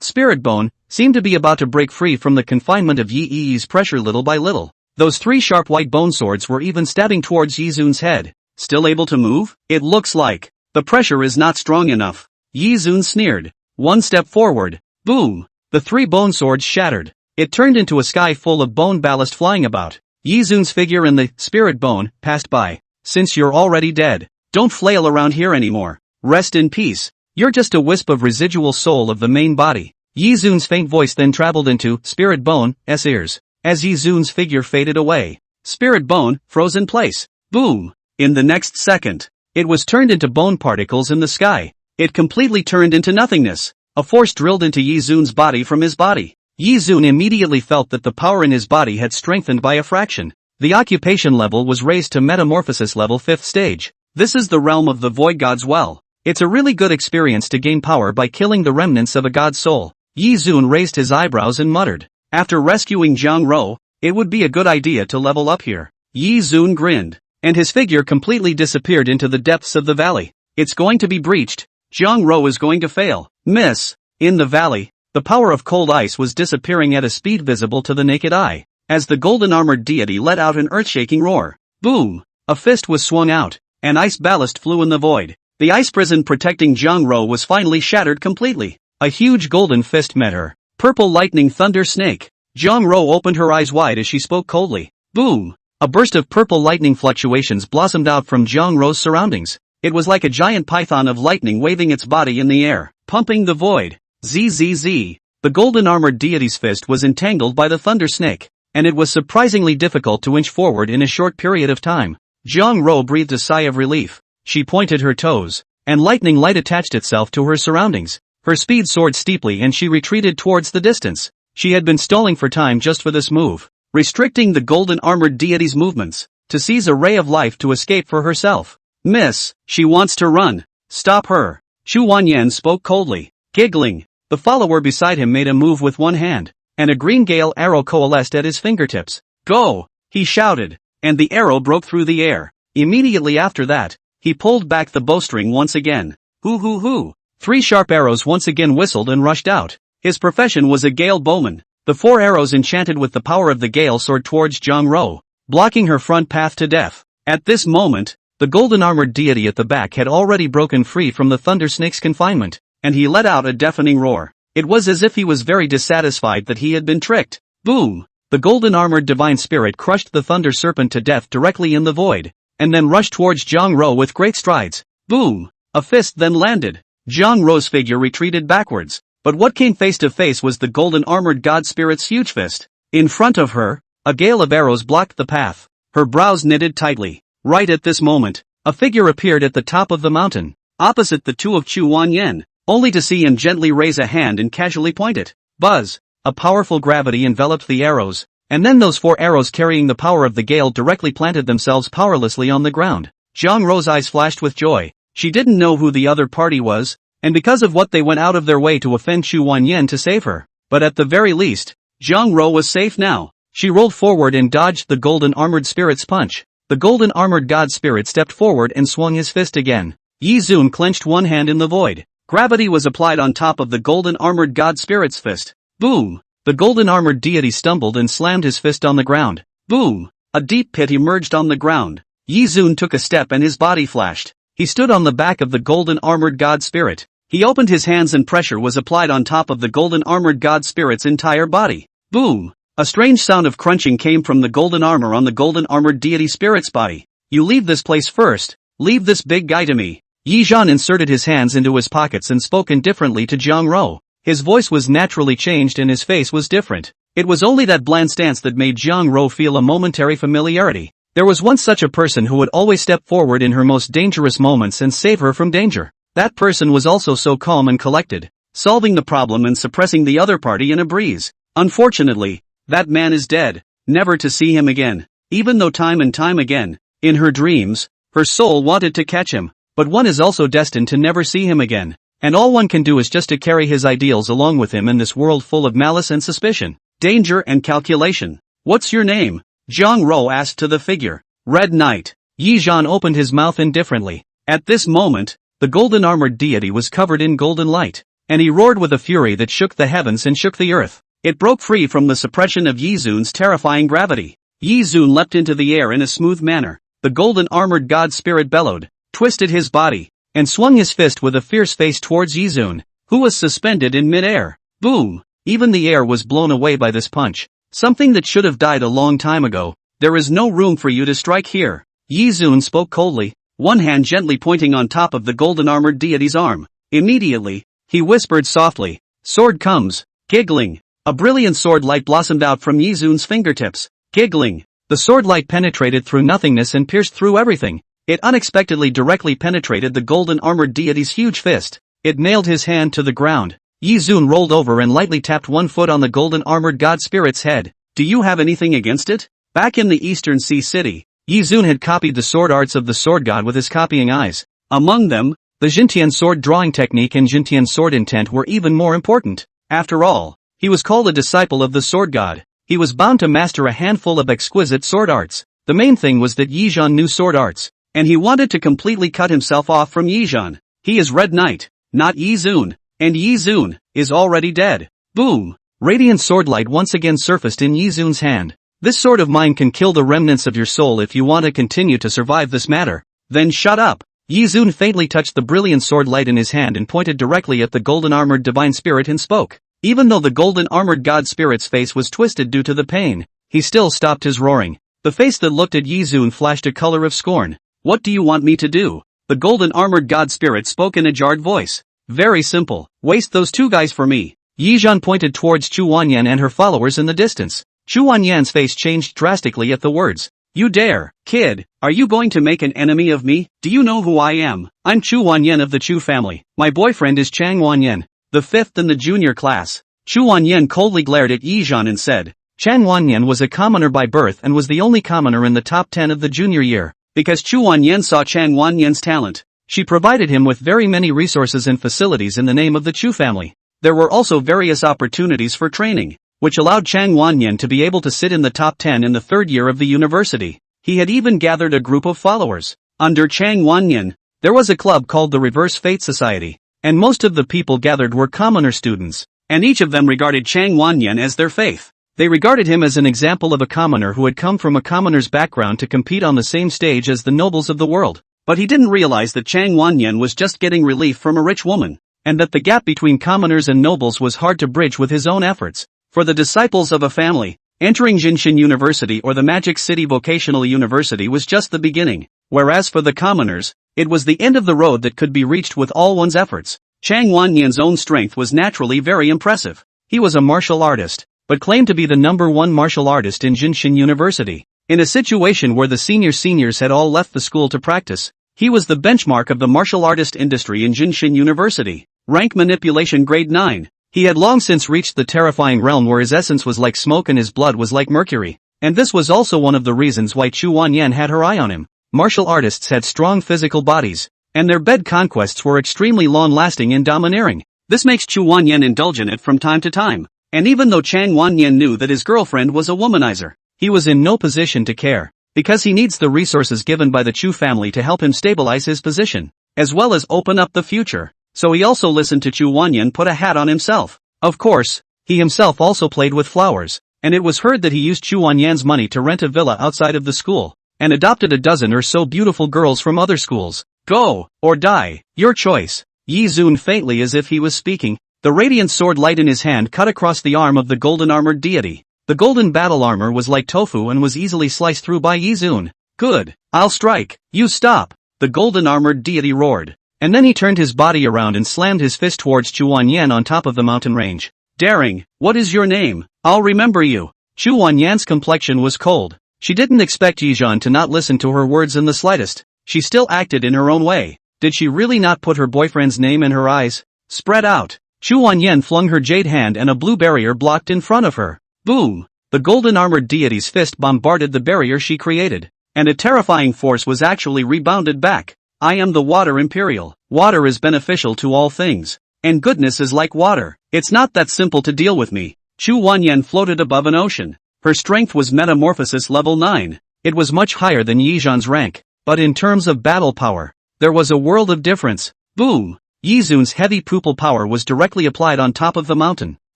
Spirit Bone seemed to be about to break free from the confinement of Yi Yi's pressure little by little. Those 3 sharp white bone swords were even stabbing towards Yi Zun's head. Still able to move? It looks like the pressure is not strong enough. Yi Zun sneered. One step forward. Boom! The 3 bone swords shattered. It turned into a sky full of bone ballast flying about. Yi Zun's figure in the Spirit Bone passed by. Since you're already dead, don't flail around here anymore. Rest in peace. You're just a wisp of residual soul of the main body. Yi Zun's faint voice then traveled into Spirit Bone's ears. As Yi Zun's figure faded away, Spirit Bone froze in place. Boom! In the next second, it was turned into bone particles in the sky. It completely turned into nothingness. A force drilled into Yi Zun's body from his body. Yi-Zun immediately felt that the power in his body had strengthened by a fraction. The occupation level was raised to metamorphosis level 5th stage. This is the realm of the void god's well. It's a really good experience to gain power by killing the remnants of a god's soul. Yi-Zun raised his eyebrows and muttered. After rescuing Zhang Rou, it would be a good idea to level up here. Yi-Zun grinned, and his figure completely disappeared into the depths of the valley. It's going to be breached. Zhang Rou is going to fail. Miss. In the valley, the power of cold ice was disappearing at a speed visible to the naked eye, as the golden armored deity let out an earth-shaking roar. Boom! A fist was swung out. An ice ballast flew in the void. The ice prison protecting Zhang Rou was finally shattered completely. A huge golden fist met her. Purple lightning thunder snake. Zhang Rou opened her eyes wide as she spoke coldly. Boom! A burst of purple lightning fluctuations blossomed out from Zhang Rou's surroundings. It was like a giant python of lightning waving its body in the air, pumping the void. Zzz. The golden armored deity's fist was entangled by the thunder snake, and it was surprisingly difficult to inch forward in a short period of time. Zhang Rou breathed a sigh of relief. She pointed her toes, and lightning light attached itself to her surroundings. Her speed soared steeply and she retreated towards the distance. She had been stalling for time just for this move, restricting the golden armored deity's movements, to seize a ray of life to escape for herself. Miss, she wants to run. Stop her. Xu Wanyan spoke coldly. Giggling, the follower beside him made a move with one hand, and a green gale arrow coalesced at his fingertips. Go! He shouted, and the arrow broke through the air. Immediately after that, he pulled back the bowstring once again. Hoo hoo hoo! 3 sharp arrows once again whistled and rushed out. His profession was a gale bowman. The 4 arrows enchanted with the power of the gale soared towards Zhang Rou, blocking her front path to death. At this moment, the golden armored deity at the back had already broken free from the thunder snake's confinement, and he let out a deafening roar. It was as if he was very dissatisfied that he had been tricked. Boom! The golden armored divine spirit crushed the thunder serpent to death directly in the void, and then rushed towards Zhang Rou with great strides. Boom! A fist then landed. Zhang Rou's figure retreated backwards, but what came face to face was the golden armored god spirit's huge fist. In front of her, a gale of arrows blocked the path. Her brows knitted tightly. Right at this moment, a figure appeared at the top of the mountain, opposite the two of Chu Wanyan, only to see him gently raise a hand and casually point it. Buzz! A powerful gravity enveloped the arrows, and then those 4 arrows carrying the power of the gale directly planted themselves powerlessly on the ground. Zhang Rou's eyes flashed with joy. She didn't know who the other party was, and because of what they went out of their way to offend Xu Wanyan to save her. But at the very least, Zhang Rou was safe now. She rolled forward and dodged the golden armored spirit's punch. The golden armored god spirit stepped forward and swung his fist again. Yi-Zun clenched one hand in the void. Gravity was applied on top of the golden armored god spirit's fist. Boom! The golden armored deity stumbled and slammed his fist on the ground. Boom! A deep pit emerged on the ground. Yi-Zun took a step and his body flashed. He stood on the back of the golden armored god spirit. He opened his hands and pressure was applied on top of the golden armored god spirit's entire body. Boom! A strange sound of crunching came from the golden armor on the golden armored deity spirit's body. You leave this place first. Leave this big guy to me. Yi Zhan inserted his hands into his pockets and spoke indifferently to Zhang Rou. His voice was naturally changed and his face was different. It was only that bland stance that made Zhang Rou feel a momentary familiarity. There was once such a person who would always step forward in her most dangerous moments and save her from danger. That person was also so calm and collected, solving the problem and suppressing the other party in a breeze. Unfortunately, that man is dead, never to see him again. Even though time and time again, in her dreams, her soul wanted to catch him, but one is also destined to never see him again, and all one can do is just to carry his ideals along with him in this world full of malice and suspicion, danger and calculation. What's your name? Zhang Rou asked to the figure. Red Knight. Yi Zhan opened his mouth indifferently. At this moment, the golden armored deity was covered in golden light, and he roared with a fury that shook the heavens and shook the earth. It broke free from the suppression of Yi Zun's terrifying gravity. Yi Zun leapt into the air in a smooth manner. The golden armored god spirit bellowed, twisted his body, and swung his fist with a fierce face towards Yi Zun, who was suspended in mid-air. Boom! Even the air was blown away by this punch. Something that should have died a long time ago. There is no room for you to strike here. Yi Zun spoke coldly, one hand gently pointing on top of the golden armored deity's arm. Immediately, he whispered softly, "Sword comes." Giggling, a brilliant sword light blossomed out from Yi Zun's fingertips. Giggling, the sword light penetrated through nothingness and pierced through everything. It unexpectedly directly penetrated the golden armored deity's huge fist. It nailed his hand to the ground. Yi Zun rolled over and lightly tapped one foot on the golden armored god spirit's head. Do you have anything against it? Back in the Eastern Sea City, Yi Zun had copied the sword arts of the sword god with his copying eyes. Among them, the Jintian sword drawing technique and Jintian sword intent were even more important. After all, he was called a disciple of the sword god. He was bound to master a handful of exquisite sword arts. The main thing was that Yi Zhan knew sword arts, and he wanted to completely cut himself off from Yi Zhan. He is Red Knight, not Yi Zun, and Yi Zun is already dead. Boom! Radiant sword light once again surfaced in Yi Zun's hand. This sword of mine can kill the remnants of your soul if you want to continue to survive this matter. Then shut up. Yi Zun faintly touched the brilliant sword light in his hand and pointed directly at the golden armored divine spirit and spoke. Even though the golden armored god spirit's face was twisted due to the pain, he still stopped his roaring. The face that looked at Yi Zun flashed a color of scorn. What do you want me to do? The golden armored god spirit spoke in a jarred voice. Very simple. Waste those two guys for me. Yi Zhan pointed towards Chu Wanyan and her followers in the distance. Chu Wanyan's face changed drastically at the words. You dare, kid, are you going to make an enemy of me? Do you know who I am? I'm Chu Wanyan of the Chu family. My boyfriend is Chang Wanyan, the fifth in the junior class. Chu Wanyan coldly glared at Yi Zhan and said, Chang Wanyan was a commoner by birth and was the only commoner in the top 10 of the junior year. Because Chu Wanyan saw Chang Wanyan's talent, she provided him with very many resources and facilities in the name of the Chu family. There were also various opportunities for training, which allowed Chang Wanyan to be able to sit in the top 10 in the third year of the university. He had even gathered a group of followers. Under Chang Wanyan, there was a club called the Reverse Fate Society, and most of the people gathered were commoner students, and each of them regarded Chang Wanyan as their faith. They regarded him as an example of a commoner who had come from a commoner's background to compete on the same stage as the nobles of the world. But he didn't realize that Chang Wanyan was just getting relief from a rich woman, and that the gap between commoners and nobles was hard to bridge with his own efforts. For the disciples of a family, entering Jinshin University or the Magic City Vocational University was just the beginning, whereas for the commoners, it was the end of the road that could be reached with all one's efforts. Chang Wanyan's own strength was naturally very impressive. He was a martial artist, but claimed to be the #1 martial artist in Jinshin University. In a situation where the seniors had all left the school to practice, he was the benchmark of the martial artist industry in Jinshin University. Rank manipulation grade 9. He had long since reached the terrifying realm where his essence was like smoke and his blood was like mercury. And this was also one of the reasons why Chu Wanyan had her eye on him. Martial artists had strong physical bodies, and their bed conquests were extremely long-lasting and domineering. This makes Chu Wanyan indulge in it from time to time. And even though Chang Wanyan knew that his girlfriend was a womanizer, he was in no position to care, because he needs the resources given by the Chu family to help him stabilize his position, as well as open up the future. So he also listened to Chu Wanyan put a hat on himself. Of course, he himself also played with flowers, and it was heard that he used Chu Wanyan's money to rent a villa outside of the school, and adopted a dozen or so beautiful girls from other schools. Go, or die, your choice. Yi Zun faintly as if he was speaking. The radiant sword light in his hand cut across the arm of the golden armored deity. The golden battle armor was like tofu and was easily sliced through by Yi Zun. Good, I'll strike. You stop. The golden armored deity roared. And then he turned his body around and slammed his fist towards Chu Wanyan on top of the mountain range. Daring, what is your name? I'll remember you. Chu Wanyan's complexion was cold. She didn't expect Yi Zhan to not listen to her words in the slightest. She still acted in her own way. Did she really not put her boyfriend's name in her eyes? Spread out. Chu Wanyan flung her jade hand and a blue barrier blocked in front of her. Boom! The golden armored deity's fist bombarded the barrier she created, and a terrifying force was actually rebounded back. I am the Water Imperial. Water is beneficial to all things, and goodness is like water. It's not that simple to deal with me. Chu Wanyan floated above an ocean. Her strength was metamorphosis level 9. It was much higher than Yi Zhan's rank, but in terms of battle power, there was a world of difference. Boom! Yi Zun's heavy pupil power was directly applied on top of the mountain.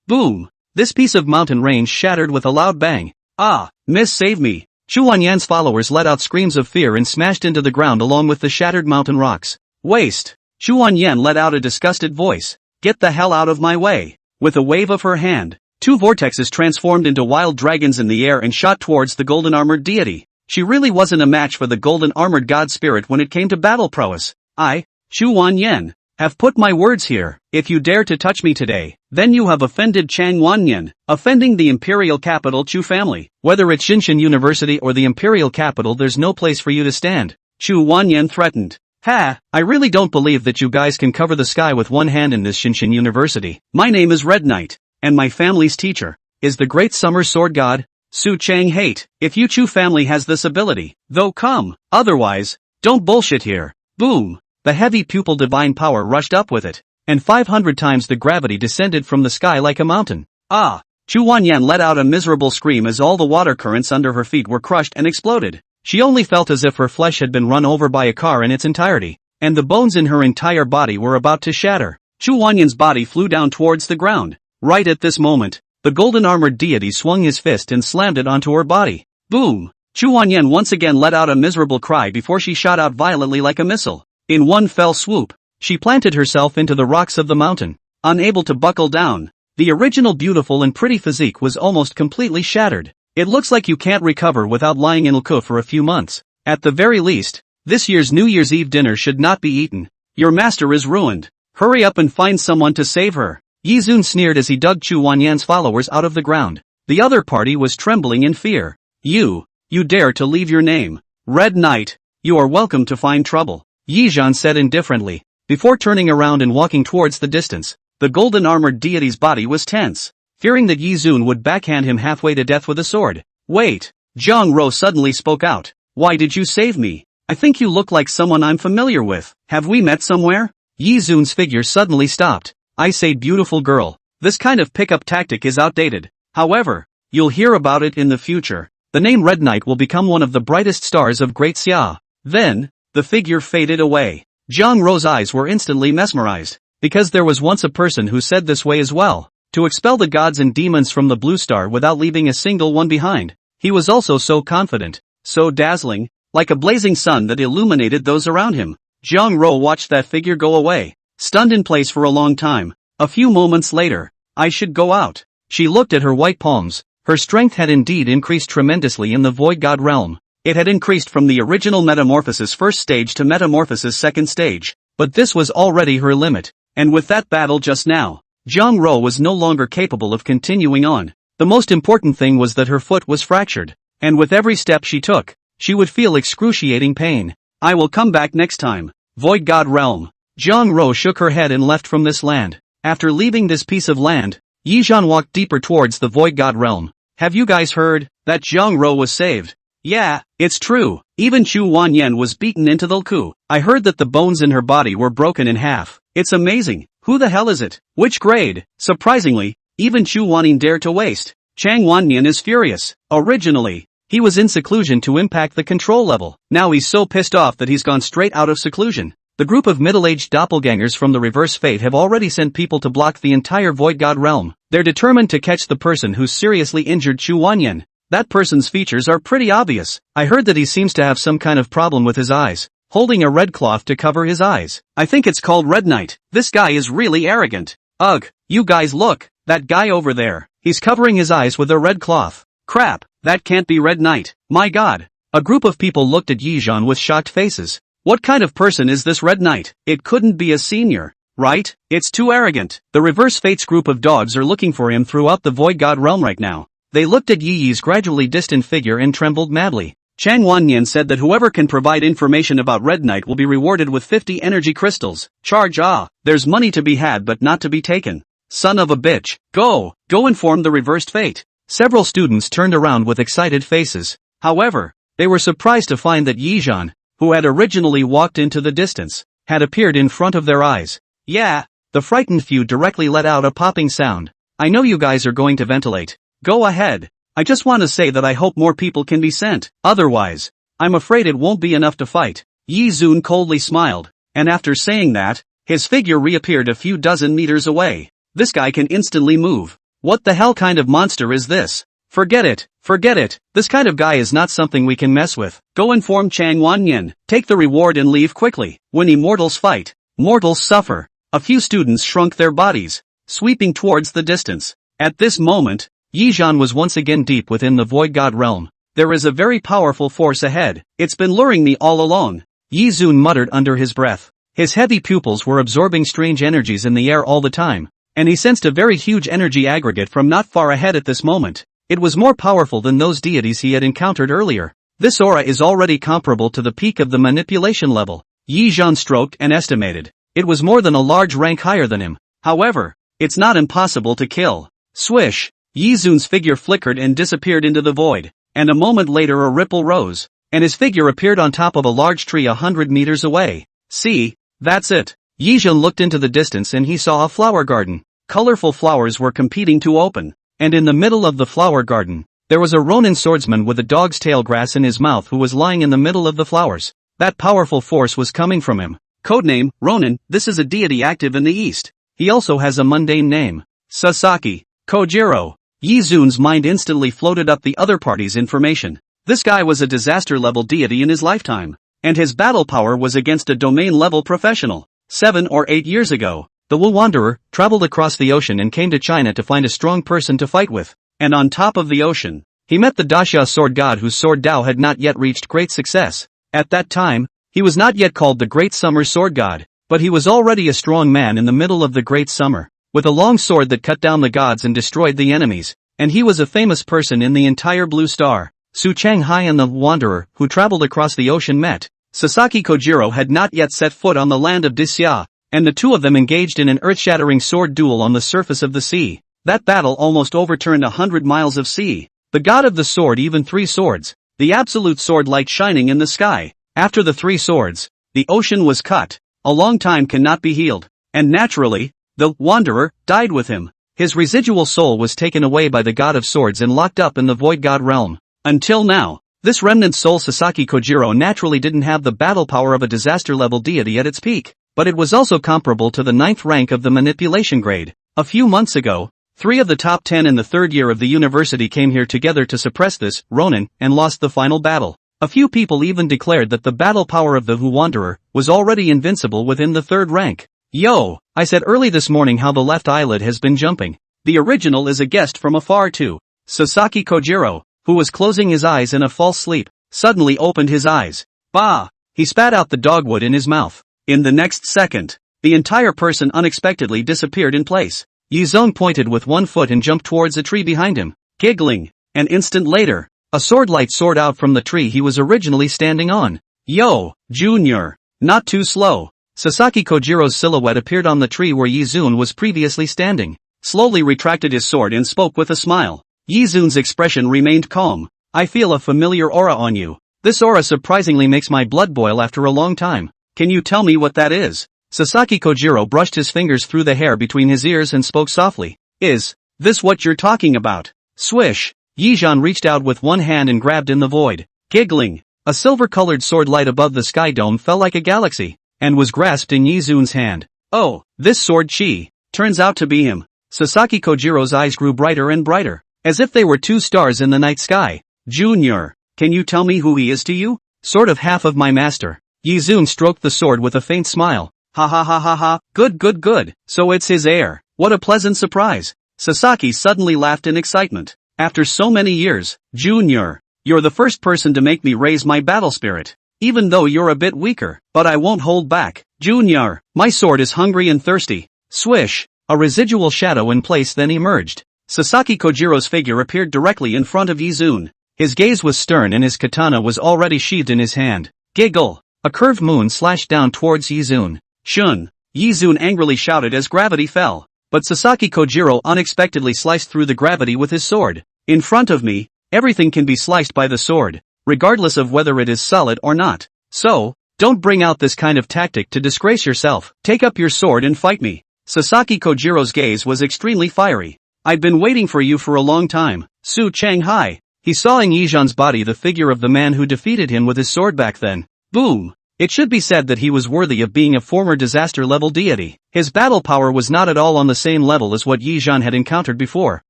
Boom! This piece of mountain range shattered with a loud bang. Ah, miss, save me! Chu Wanyan's followers let out screams of fear and smashed into the ground along with the shattered mountain rocks. Waste! Chu Wanyan let out a disgusted voice. Get the hell out of my way! With a wave of her hand, 2 vortexes transformed into wild dragons in the air and shot towards the golden armored deity. She really wasn't a match for the golden armored god spirit when it came to battle prowess. I, Chu Wanyan, have put my words here. If you dare to touch me today, then you have offended Chang Wanyan, offending the imperial capital Chu family. Whether it's Jinshin University or the imperial capital, there's no place for you to stand. Chu Wanyan threatened. Ha, I really don't believe that you guys can cover the sky with one hand in this Shinshin University. My name is Red Knight, and my family's teacher is the great summer sword god, Su Chang Hate. If you Chu family has this ability, though come, otherwise, don't bullshit here. Boom! The heavy pupil divine power rushed up with it, and 500 times the gravity descended from the sky like a mountain. Ah! Chu Wanyan let out a miserable scream as all the water currents under her feet were crushed and exploded. She only felt as if her flesh had been run over by a car in its entirety, and the bones in her entire body were about to shatter. Chu Wanyan's body flew down towards the ground. Right at this moment, the golden armored deity swung his fist and slammed it onto her body. Boom! Chu Wanyan once again let out a miserable cry before she shot out violently like a missile. In one fell swoop, she planted herself into the rocks of the mountain, unable to buckle down. The original beautiful and pretty physique was almost completely shattered. It looks like you can't recover without lying in Lku for a few months. At the very least, this year's New Year's Eve dinner should not be eaten. Your master is ruined. Hurry up and find someone to save her. Yi Zun sneered as he dug Chu Wanyan's followers out of the ground. The other party was trembling in fear. You dare to leave your name. Red Knight, you are welcome to find trouble, Yi Zhan said indifferently, before turning around and walking towards the distance. The golden armored deity's body was tense, fearing that Yi Zun would backhand him halfway to death with a sword. Wait! Zhang Ro suddenly spoke out. Why did you save me? I think you look like someone I'm familiar with. Have we met somewhere? Yi Zun's figure suddenly stopped. I say beautiful girl, this kind of pickup tactic is outdated. However, you'll hear about it in the future. The name Red Knight will become one of the brightest stars of Great Xia. Then, the figure faded away. Zhang Ro's eyes were instantly mesmerized, because there was once a person who said this way as well. To expel the gods and demons from the blue star without leaving a single one behind. He was also so confident, so dazzling, like a blazing sun that illuminated those around him. Zhang Ro watched that figure go away, stunned in place for a long time. A few moments later, I should go out. She looked at her white palms. Her strength had indeed increased tremendously in the Void God realm. It had increased from the original Metamorphosis first stage to Metamorphosis second stage. But this was already her limit. And with that battle just now, Zhang Ro was no longer capable of continuing on. The most important thing was that her foot was fractured, and with every step she took, she would feel excruciating pain. I will come back next time. Void God Realm. Zhang Ro shook her head and left from this land. After leaving this piece of land, Yi Zhan walked deeper towards the Void God Realm. Have you guys heard that Zhang Ro was saved? Yeah, it's true. Even Chu Wanyan was beaten into the Lku. I heard that the bones in her body were broken in half. It's amazing. Who the hell is it? Which grade? Surprisingly, even Chu Wanyan dared to waste. Chang Wanyan is furious. Originally, he was in seclusion to impact the control level. Now he's so pissed off that he's gone straight out of seclusion. The group of middle-aged doppelgangers from the Reverse Fate have already sent people to block the entire Void God realm. They're determined to catch the person who seriously injured Chu Wanyan. That person's features are pretty obvious. I heard that he seems to have some kind of problem with his eyes, holding a red cloth to cover his eyes. I think it's called Red Knight. This guy is really arrogant. Ugh, you guys look, that guy over there, he's covering his eyes with a red cloth. Crap, that can't be Red Knight. My god. A group of people looked at Yi Zhan with shocked faces. What kind of person is this Red Knight? It couldn't be a senior, right? It's too arrogant. The Reverse Fates group of dogs are looking for him throughout the Void God realm right now. They looked at Yi Yi's gradually distant figure and trembled madly. Chang Wanyan said that whoever can provide information about Red Knight will be rewarded with 50 energy crystals. Charge. There's money to be had but not to be taken. Son of a bitch. Go inform the Reversed Fate. Several students turned around with excited faces. However, they were surprised to find that Yi Zhan, who had originally walked into the distance, had appeared in front of their eyes. Yeah, the frightened few directly let out a popping sound. I know you guys are going to ventilate. Go ahead. I just want to say that I hope more people can be sent. Otherwise, I'm afraid it won't be enough to fight. Yi Zun coldly smiled, and after saying that, his figure reappeared a few dozen meters away. This guy can instantly move. What the hell kind of monster is this? Forget it. This kind of guy is not something we can mess with. Go inform Chang Wanyan. Take the reward and leave quickly. When immortals fight, mortals suffer. A few students shrunk their bodies, sweeping towards the distance. At this moment, Yi Zhan was once again deep within the Void God realm. There is a very powerful force ahead. It's been luring me all along. Yi Zun muttered under his breath. His heavy pupils were absorbing strange energies in the air all the time, and he sensed a very huge energy aggregate from not far ahead at this moment. It was more powerful than those deities he had encountered earlier. This aura is already comparable to the peak of the manipulation level. Yi Zhan stroked and estimated. It was more than a large rank higher than him. However, it's not impossible to kill. Swish! Yi Zun's figure flickered and disappeared into the void, and a moment later a ripple rose, and his figure appeared on top of a large tree 100 meters away. See, that's it. Yi Zun looked into the distance and he saw a flower garden. Colorful flowers were competing to open, and in the middle of the flower garden, there was a Ronin swordsman with a dog's tail grass in his mouth who was lying in the middle of the flowers. That powerful force was coming from him. Codename, Ronin. This is a deity active in the east. He also has a mundane name. Sasaki Kojiro. Yi Zun's mind instantly floated up the other party's information. This guy was a disaster-level deity in his lifetime, and his battle power was against a domain-level professional. 7 or 8 years ago, the Wu Wanderer traveled across the ocean and came to China to find a strong person to fight with. And on top of the ocean, he met the Daxia sword god whose sword Dao had not yet reached great success. At that time, he was not yet called the Great Summer Sword God, but he was already a strong man in the middle of the Great Summer, with a long sword that cut down the gods and destroyed the enemies, and he was a famous person in the entire Blue Star. Su Changhai and the Wanderer, who traveled across the ocean met. Sasaki Kojiro had not yet set foot on the land of Dixia, and the two of them engaged in an earth-shattering sword duel on the surface of the sea. That battle almost overturned 100 miles of sea. The god of the sword even 3 swords, the absolute sword light shining in the sky. After the 3 swords, the ocean was cut. A long time cannot be healed, and naturally, the Wanderer died with him. His residual soul was taken away by the god of swords and locked up in the void god realm. Until now, this remnant soul Sasaki Kojiro naturally didn't have the battle power of a disaster-level deity at its peak, but it was also comparable to the 9th rank of the manipulation grade. A few months ago, 3 of the top 10 in the 3rd year of the university came here together to suppress this Ronin and lost the final battle. A few people even declared that the battle power of the Wu Wanderer was already invincible within the 3rd rank. Yo, I said early this morning how the left eyelid has been jumping. The original is a guest from afar too. Sasaki Kojiro, who was closing his eyes in a false sleep, suddenly opened his eyes. Bah! He spat out the dogwood in his mouth. In the next second, the entire person unexpectedly disappeared in place. Yi Zong pointed with one foot and jumped towards a tree behind him, giggling. An instant later, a sword light soared out from the tree he was originally standing on. Yo, Junior! Not too slow. Sasaki Kojiro's silhouette appeared on the tree where Yi Zun was previously standing, slowly retracted his sword and spoke with a smile. Yi Zun's expression remained calm. I feel a familiar aura on you. This aura surprisingly makes my blood boil after a long time. Can you tell me what that is? Sasaki Kojiro brushed his fingers through the hair between his ears and spoke softly. Is this what you're talking about? Swish! Yi Zhan reached out with one hand and grabbed in the void. Giggling, a silver-colored sword light above the sky dome fell like a galaxy, and was grasped in Yi Zun's hand. Oh, this sword chi turns out to be him. Sasaki Kojiro's eyes grew brighter and brighter, as if they were 2 stars in the night sky. Junior, can you tell me who he is to you? Sort of half of my master. Yi Zun stroked the sword with a faint smile. Ha ha ha ha ha, good. So it's his heir. What a pleasant surprise. Sasaki suddenly laughed in excitement. After so many years, Junior, you're the first person to make me raise my battle spirit. Even though you're a bit weaker, but I won't hold back. Junior, my sword is hungry and thirsty. Swish, a residual shadow in place then emerged. Sasaki Kojiro's figure appeared directly in front of Yi Zun. His gaze was stern and his katana was already sheathed in his hand. Giggle, a curved moon slashed down towards Yi Zun. Shun! Yi Zun angrily shouted as gravity fell, but Sasaki Kojiro unexpectedly sliced through the gravity with his sword. In front of me, everything can be sliced by the sword, regardless of whether it is solid or not. So, don't bring out this kind of tactic to disgrace yourself. Take up your sword and fight me. Sasaki Kojiro's gaze was extremely fiery. I've been waiting for you for a long time. Su Changhai. He saw in Yi Zhan's body the figure of the man who defeated him with his sword back then. Boom! It should be said that he was worthy of being a former disaster-level deity. His battle power was not at all on the same level as what Yi Zhan had encountered before.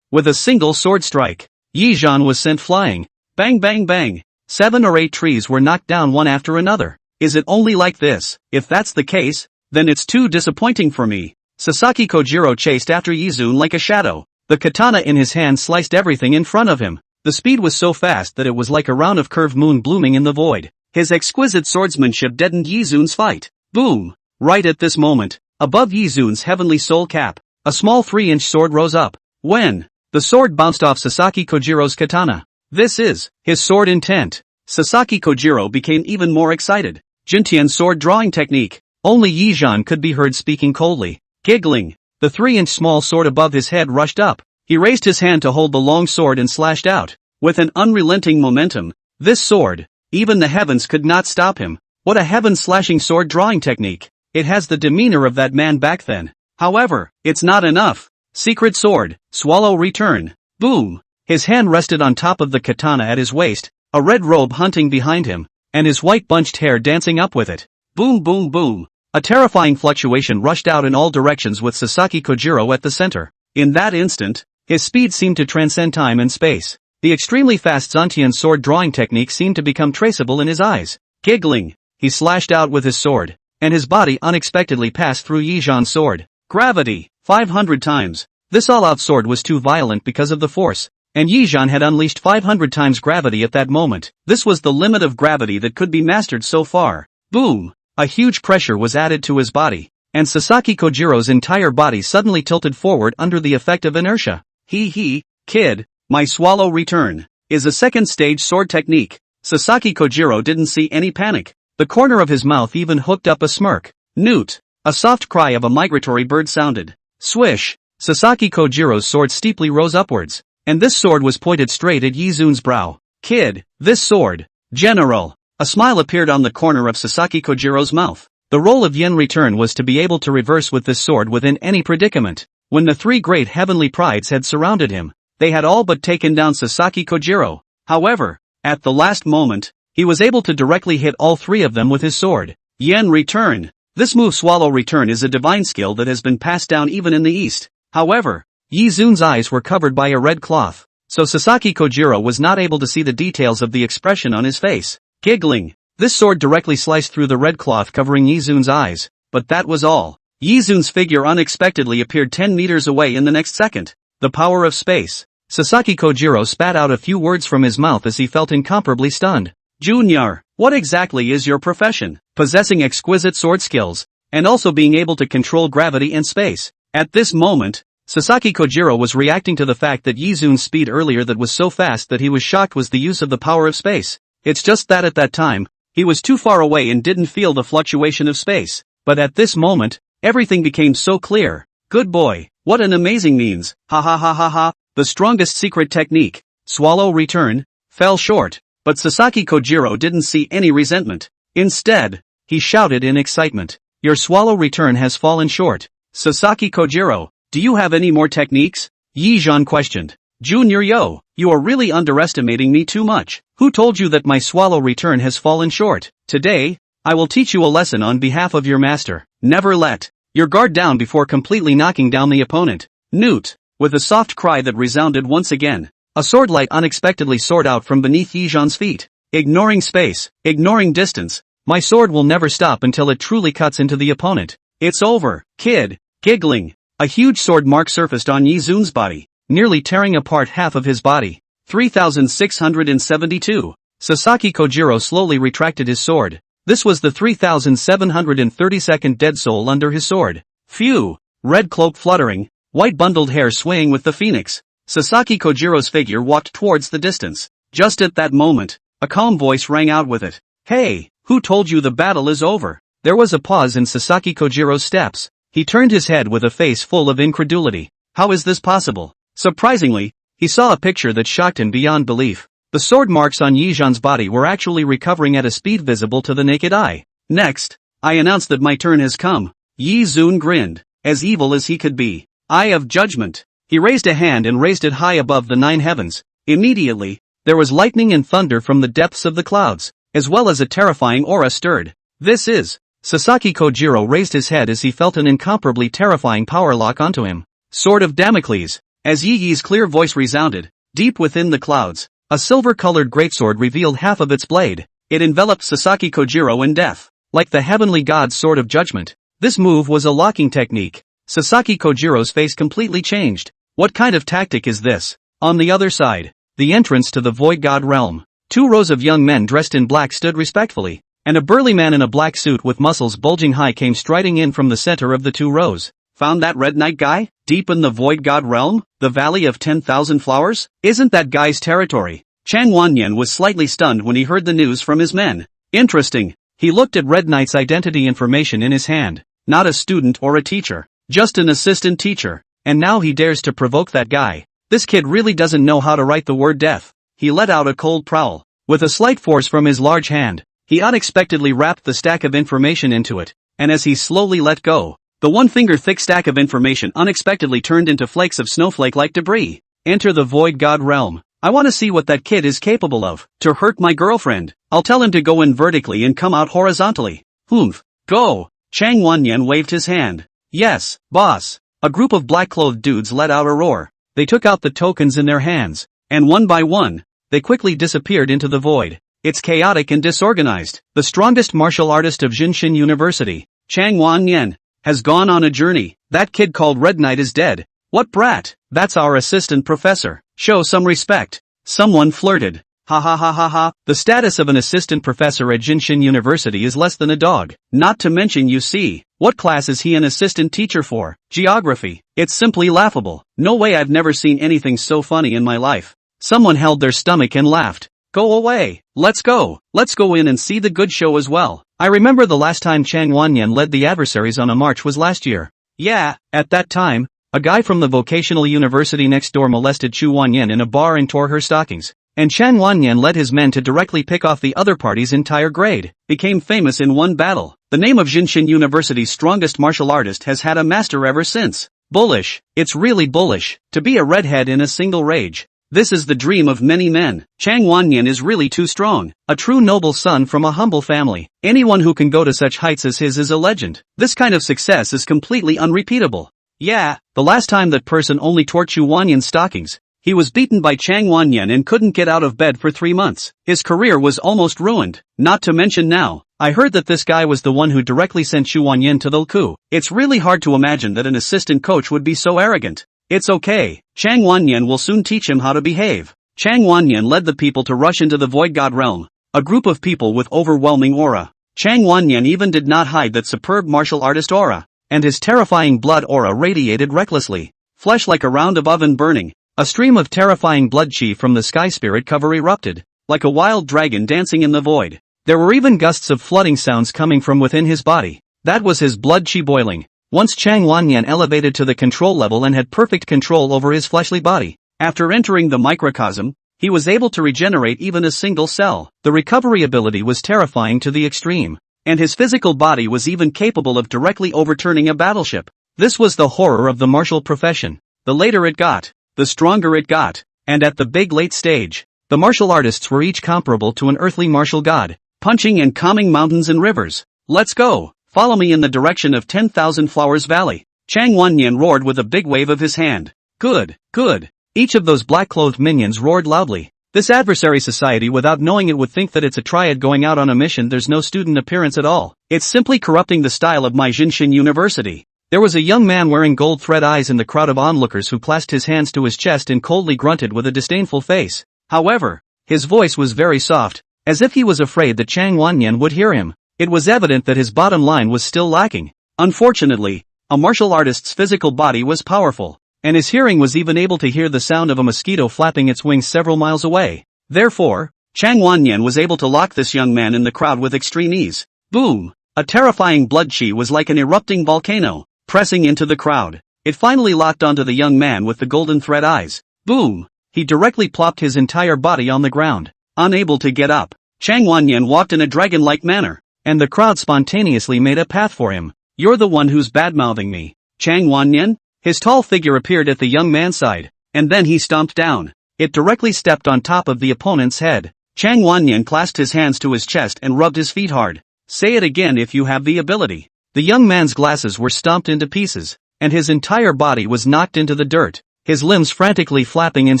With a single sword strike, Yi Zhan was sent flying. Bang bang bang. 7 or 8 trees were knocked down one after another. Is it only like this? If that's the case, then it's too disappointing for me. Sasaki Kojiro chased after Yi Zun like a shadow. The katana in his hand sliced everything in front of him. The speed was so fast that it was like a round of curved moon blooming in the void. His exquisite swordsmanship deadened Yi Zun's fight. Boom! Right at this moment, above Yi Zun's heavenly soul cap, a small 3-inch sword rose up. When the sword bounced off Sasaki Kojiro's katana. This is his sword intent. Sasaki Kojiro became even more excited. Jintian's sword drawing technique. Only Yizhan could be heard speaking coldly. Giggling. The 3-inch small sword above his head rushed up. He raised his hand to hold the long sword and slashed out. With an unrelenting momentum. This sword. Even the heavens could not stop him. What a heaven-slashing sword drawing technique. It has the demeanor of that man back then. However, it's not enough. Secret sword. Swallow return. Boom. His hand rested on top of the katana at his waist, a red robe hunting behind him, and his white bunched hair dancing up with it. Boom boom boom. A terrifying fluctuation rushed out in all directions with Sasaki Kojiro at the center. In that instant, his speed seemed to transcend time and space. The extremely fast Zantian sword drawing technique seemed to become traceable in his eyes. Giggling, he slashed out with his sword, and his body unexpectedly passed through Yizhan's sword. Gravity, 500 times. This all-out sword was too violent because of the force, and Yizhan had unleashed 500 times gravity at that moment. This was the limit of gravity that could be mastered so far. Boom! A huge pressure was added to his body, and Sasaki Kojiro's entire body suddenly tilted forward under the effect of inertia. Kid, my swallow return, is a second stage sword technique. Sasaki Kojiro didn't see any panic. The corner of his mouth even hooked up a smirk. Newt! A soft cry of a migratory bird sounded. Swish! Sasaki Kojiro's sword steeply rose upwards, and this sword was pointed straight at Yizun's brow. Kid, this sword. General! A smile appeared on the corner of Sasaki Kojiro's mouth. The role of Yen Return was to be able to reverse with this sword within any predicament. When the 3 great heavenly prides had surrounded him, they had all but taken down Sasaki Kojiro. However, at the last moment, he was able to directly hit all 3 of them with his sword. Yen Return. This move Swallow Return is a divine skill that has been passed down even in the East. However, Yizun's eyes were covered by a red cloth, so Sasaki Kojiro was not able to see the details of the expression on his face. Giggling, this sword directly sliced through the red cloth covering Yizun's eyes, but that was all. Yizun's figure unexpectedly appeared 10 meters away in the next second. The power of space. Sasaki Kojiro spat out a few words from his mouth as he felt incomparably stunned. Junior, what exactly is your profession? Possessing exquisite sword skills, and also being able to control gravity and space. At this moment, Sasaki Kojiro was reacting to the fact that Yizun's speed earlier that was so fast that he was shocked was the use of the power of space. It's just that at that time, he was too far away and didn't feel the fluctuation of space. But at this moment, everything became so clear. Good boy, what an amazing means, ha ha ha ha ha. The strongest secret technique, Swallow Return, fell short, but Sasaki Kojiro didn't see any resentment. Instead, he shouted in excitement, your Swallow Return has fallen short. Sasaki Kojiro, do you have any more techniques? Yizhan questioned. Junior yo, you are really underestimating me too much. Who told you that my Swallow Return has fallen short? Today, I will teach you a lesson on behalf of your master. Never let your guard down before completely knocking down the opponent. Newt, with a soft cry that resounded once again, a sword light unexpectedly soared out from beneath Yizhan's feet. Ignoring space, ignoring distance, my sword will never stop until it truly cuts into the opponent. It's over, kid. Giggling, a huge sword mark surfaced on Yizun's body, nearly tearing apart half of his body. 3672. Sasaki Kojiro slowly retracted his sword. This was the 3732nd dead soul under his sword. Phew! Red cloak fluttering, white bundled hair swaying with the phoenix. Sasaki Kojiro's figure walked towards the distance. Just at that moment, a calm voice rang out with it. Hey, who told you the battle is over? There was a pause in Sasaki Kojiro's steps. He turned his head with a face full of incredulity. How is this possible? Surprisingly, he saw a picture that shocked him beyond belief. The sword marks on Yizhan's body were actually recovering at a speed visible to the naked eye. Next, I announced that my turn has come. Yizun grinned, as evil as he could be. Eye of judgment. He raised a hand and raised it high above the 9 heavens. Immediately, there was lightning and thunder from the depths of the clouds, as well as a terrifying aura stirred. This is... Sasaki Kojiro raised his head as he felt an incomparably terrifying power lock onto him. Sword of Damocles. As Yi Yi's clear voice resounded, deep within the clouds, a silver-colored greatsword revealed half of its blade. It enveloped Sasaki Kojiro in death, like the heavenly god's sword of judgment. This move was a locking technique. Sasaki Kojiro's face completely changed. What kind of tactic is this? On the other side, the entrance to the Void God realm. 2 rows of young men dressed in black stood respectfully, and a burly man in a black suit with muscles bulging high came striding in from the center of the 2 rows. Found that Red Knight guy? Deep in the Void God realm? The Valley of 10,000 Flowers? Isn't that guy's territory? Chang Wanyan was slightly stunned when he heard the news from his men. Interesting. He looked at Red Knight's identity information in his hand. Not a student or a teacher. Just an assistant teacher. And now he dares to provoke that guy. This kid really doesn't know how to write the word death. He let out a cold prowl. With a slight force from his large hand, he unexpectedly wrapped the stack of information into it. And as he slowly let go, the one-finger-thick stack of information unexpectedly turned into flakes of snowflake-like debris. Enter the Void God realm. I want to see what that kid is capable of. To hurt my girlfriend, I'll tell him to go in vertically and come out horizontally. Humph. Go. Chang Wanyan waved his hand. Yes, boss. A group of black-clothed dudes let out a roar. They took out the tokens in their hands, and one by one, they quickly disappeared into the void. It's chaotic and disorganized. The strongest martial artist of Jinshin University, Chang Wanyan, has gone on a journey. That kid called Red Knight is dead. What brat? That's our assistant professor. Show some respect. Someone flirted. Ha ha ha ha ha. The status of an assistant professor at Jinshin University is less than a dog. Not to mention, you see, what class is he an assistant teacher for? Geography. It's simply laughable. No way, I've never seen anything so funny in my life. Someone held their stomach and laughed. Go away. Let's go. Let's go in and see the good show as well. I remember the last time Chang Wanyan led the adversaries on a march was last year. Yeah, at that time, a guy from the vocational university next door molested Chu Wanyan in a bar and tore her stockings. And Chang Wanyan led his men to directly pick off the other party's entire grade. Became famous in one battle. The name of Jinshin University's strongest martial artist has had a master ever since. Bullish. It's really bullish. To be a redhead in a single rage. This is the dream of many men. Chang Wanyan is really too strong. A true noble son from a humble family. Anyone who can go to such heights as his is a legend. This kind of success is completely unrepeatable. Yeah, the last time that person only tore Chu Wanyan's stockings. He was beaten by Chang Wanyan and couldn't get out of bed for 3 months. His career was almost ruined. Not to mention now, I heard that this guy was the one who directly sent Chu Wanyan to the coup. It's really hard to imagine that an assistant coach would be so arrogant. It's okay. Chang Wanyan will soon teach him how to behave. Chang Wanyan led the people to rush into the Void God realm. A group of people with overwhelming aura. Chang Wanyan even did not hide that superb martial artist aura. And his terrifying blood aura radiated recklessly. Flesh like a round of oven burning. A stream of terrifying blood chi from the sky spirit cover erupted. Like a wild dragon dancing in the void. There were even gusts of flooding sounds coming from within his body. That was his blood chi boiling. Once Chang Wanyan elevated to the control level and had perfect control over his fleshly body. After entering the microcosm, he was able to regenerate even a single cell. The recovery ability was terrifying to the extreme. And his physical body was even capable of directly overturning a battleship. This was the horror of the martial profession. The later it got, the stronger it got. And at the big late stage, the martial artists were each comparable to an earthly martial god, punching and calming mountains and rivers. Let's go. Follow me in the direction of 10,000 Flowers Valley. Chang Wanyan roared with a big wave of his hand. Good, good. Each of those black-clothed minions roared loudly. This adversary society without knowing it would think that it's a triad going out on a mission. There's no student appearance at all. It's simply corrupting the style of my Jinshin University. There was a young man wearing gold thread eyes in the crowd of onlookers who clasped his hands to his chest and coldly grunted with a disdainful face. However, his voice was very soft, as if he was afraid that Chang Wanyan would hear him. It was evident that his bottom line was still lacking. Unfortunately, a martial artist's physical body was powerful, and his hearing was even able to hear the sound of a mosquito flapping its wings several miles away. Therefore, Chang Wanyan was able to lock this young man in the crowd with extreme ease. Boom! A terrifying blood chi was like an erupting volcano, pressing into the crowd. It finally locked onto the young man with the golden thread eyes. Boom! He directly plopped his entire body on the ground. Unable to get up, Chang Wanyan walked in a dragon-like manner. And the crowd spontaneously made a path for him. You're the one who's bad-mouthing me, Chang Wanyan? His tall figure appeared at the young man's side, and then he stomped down. It directly stepped on top of the opponent's head. Chang Wanyan clasped his hands to his chest and rubbed his feet hard. Say it again if you have the ability. The young man's glasses were stomped into pieces, and his entire body was knocked into the dirt, his limbs frantically flapping and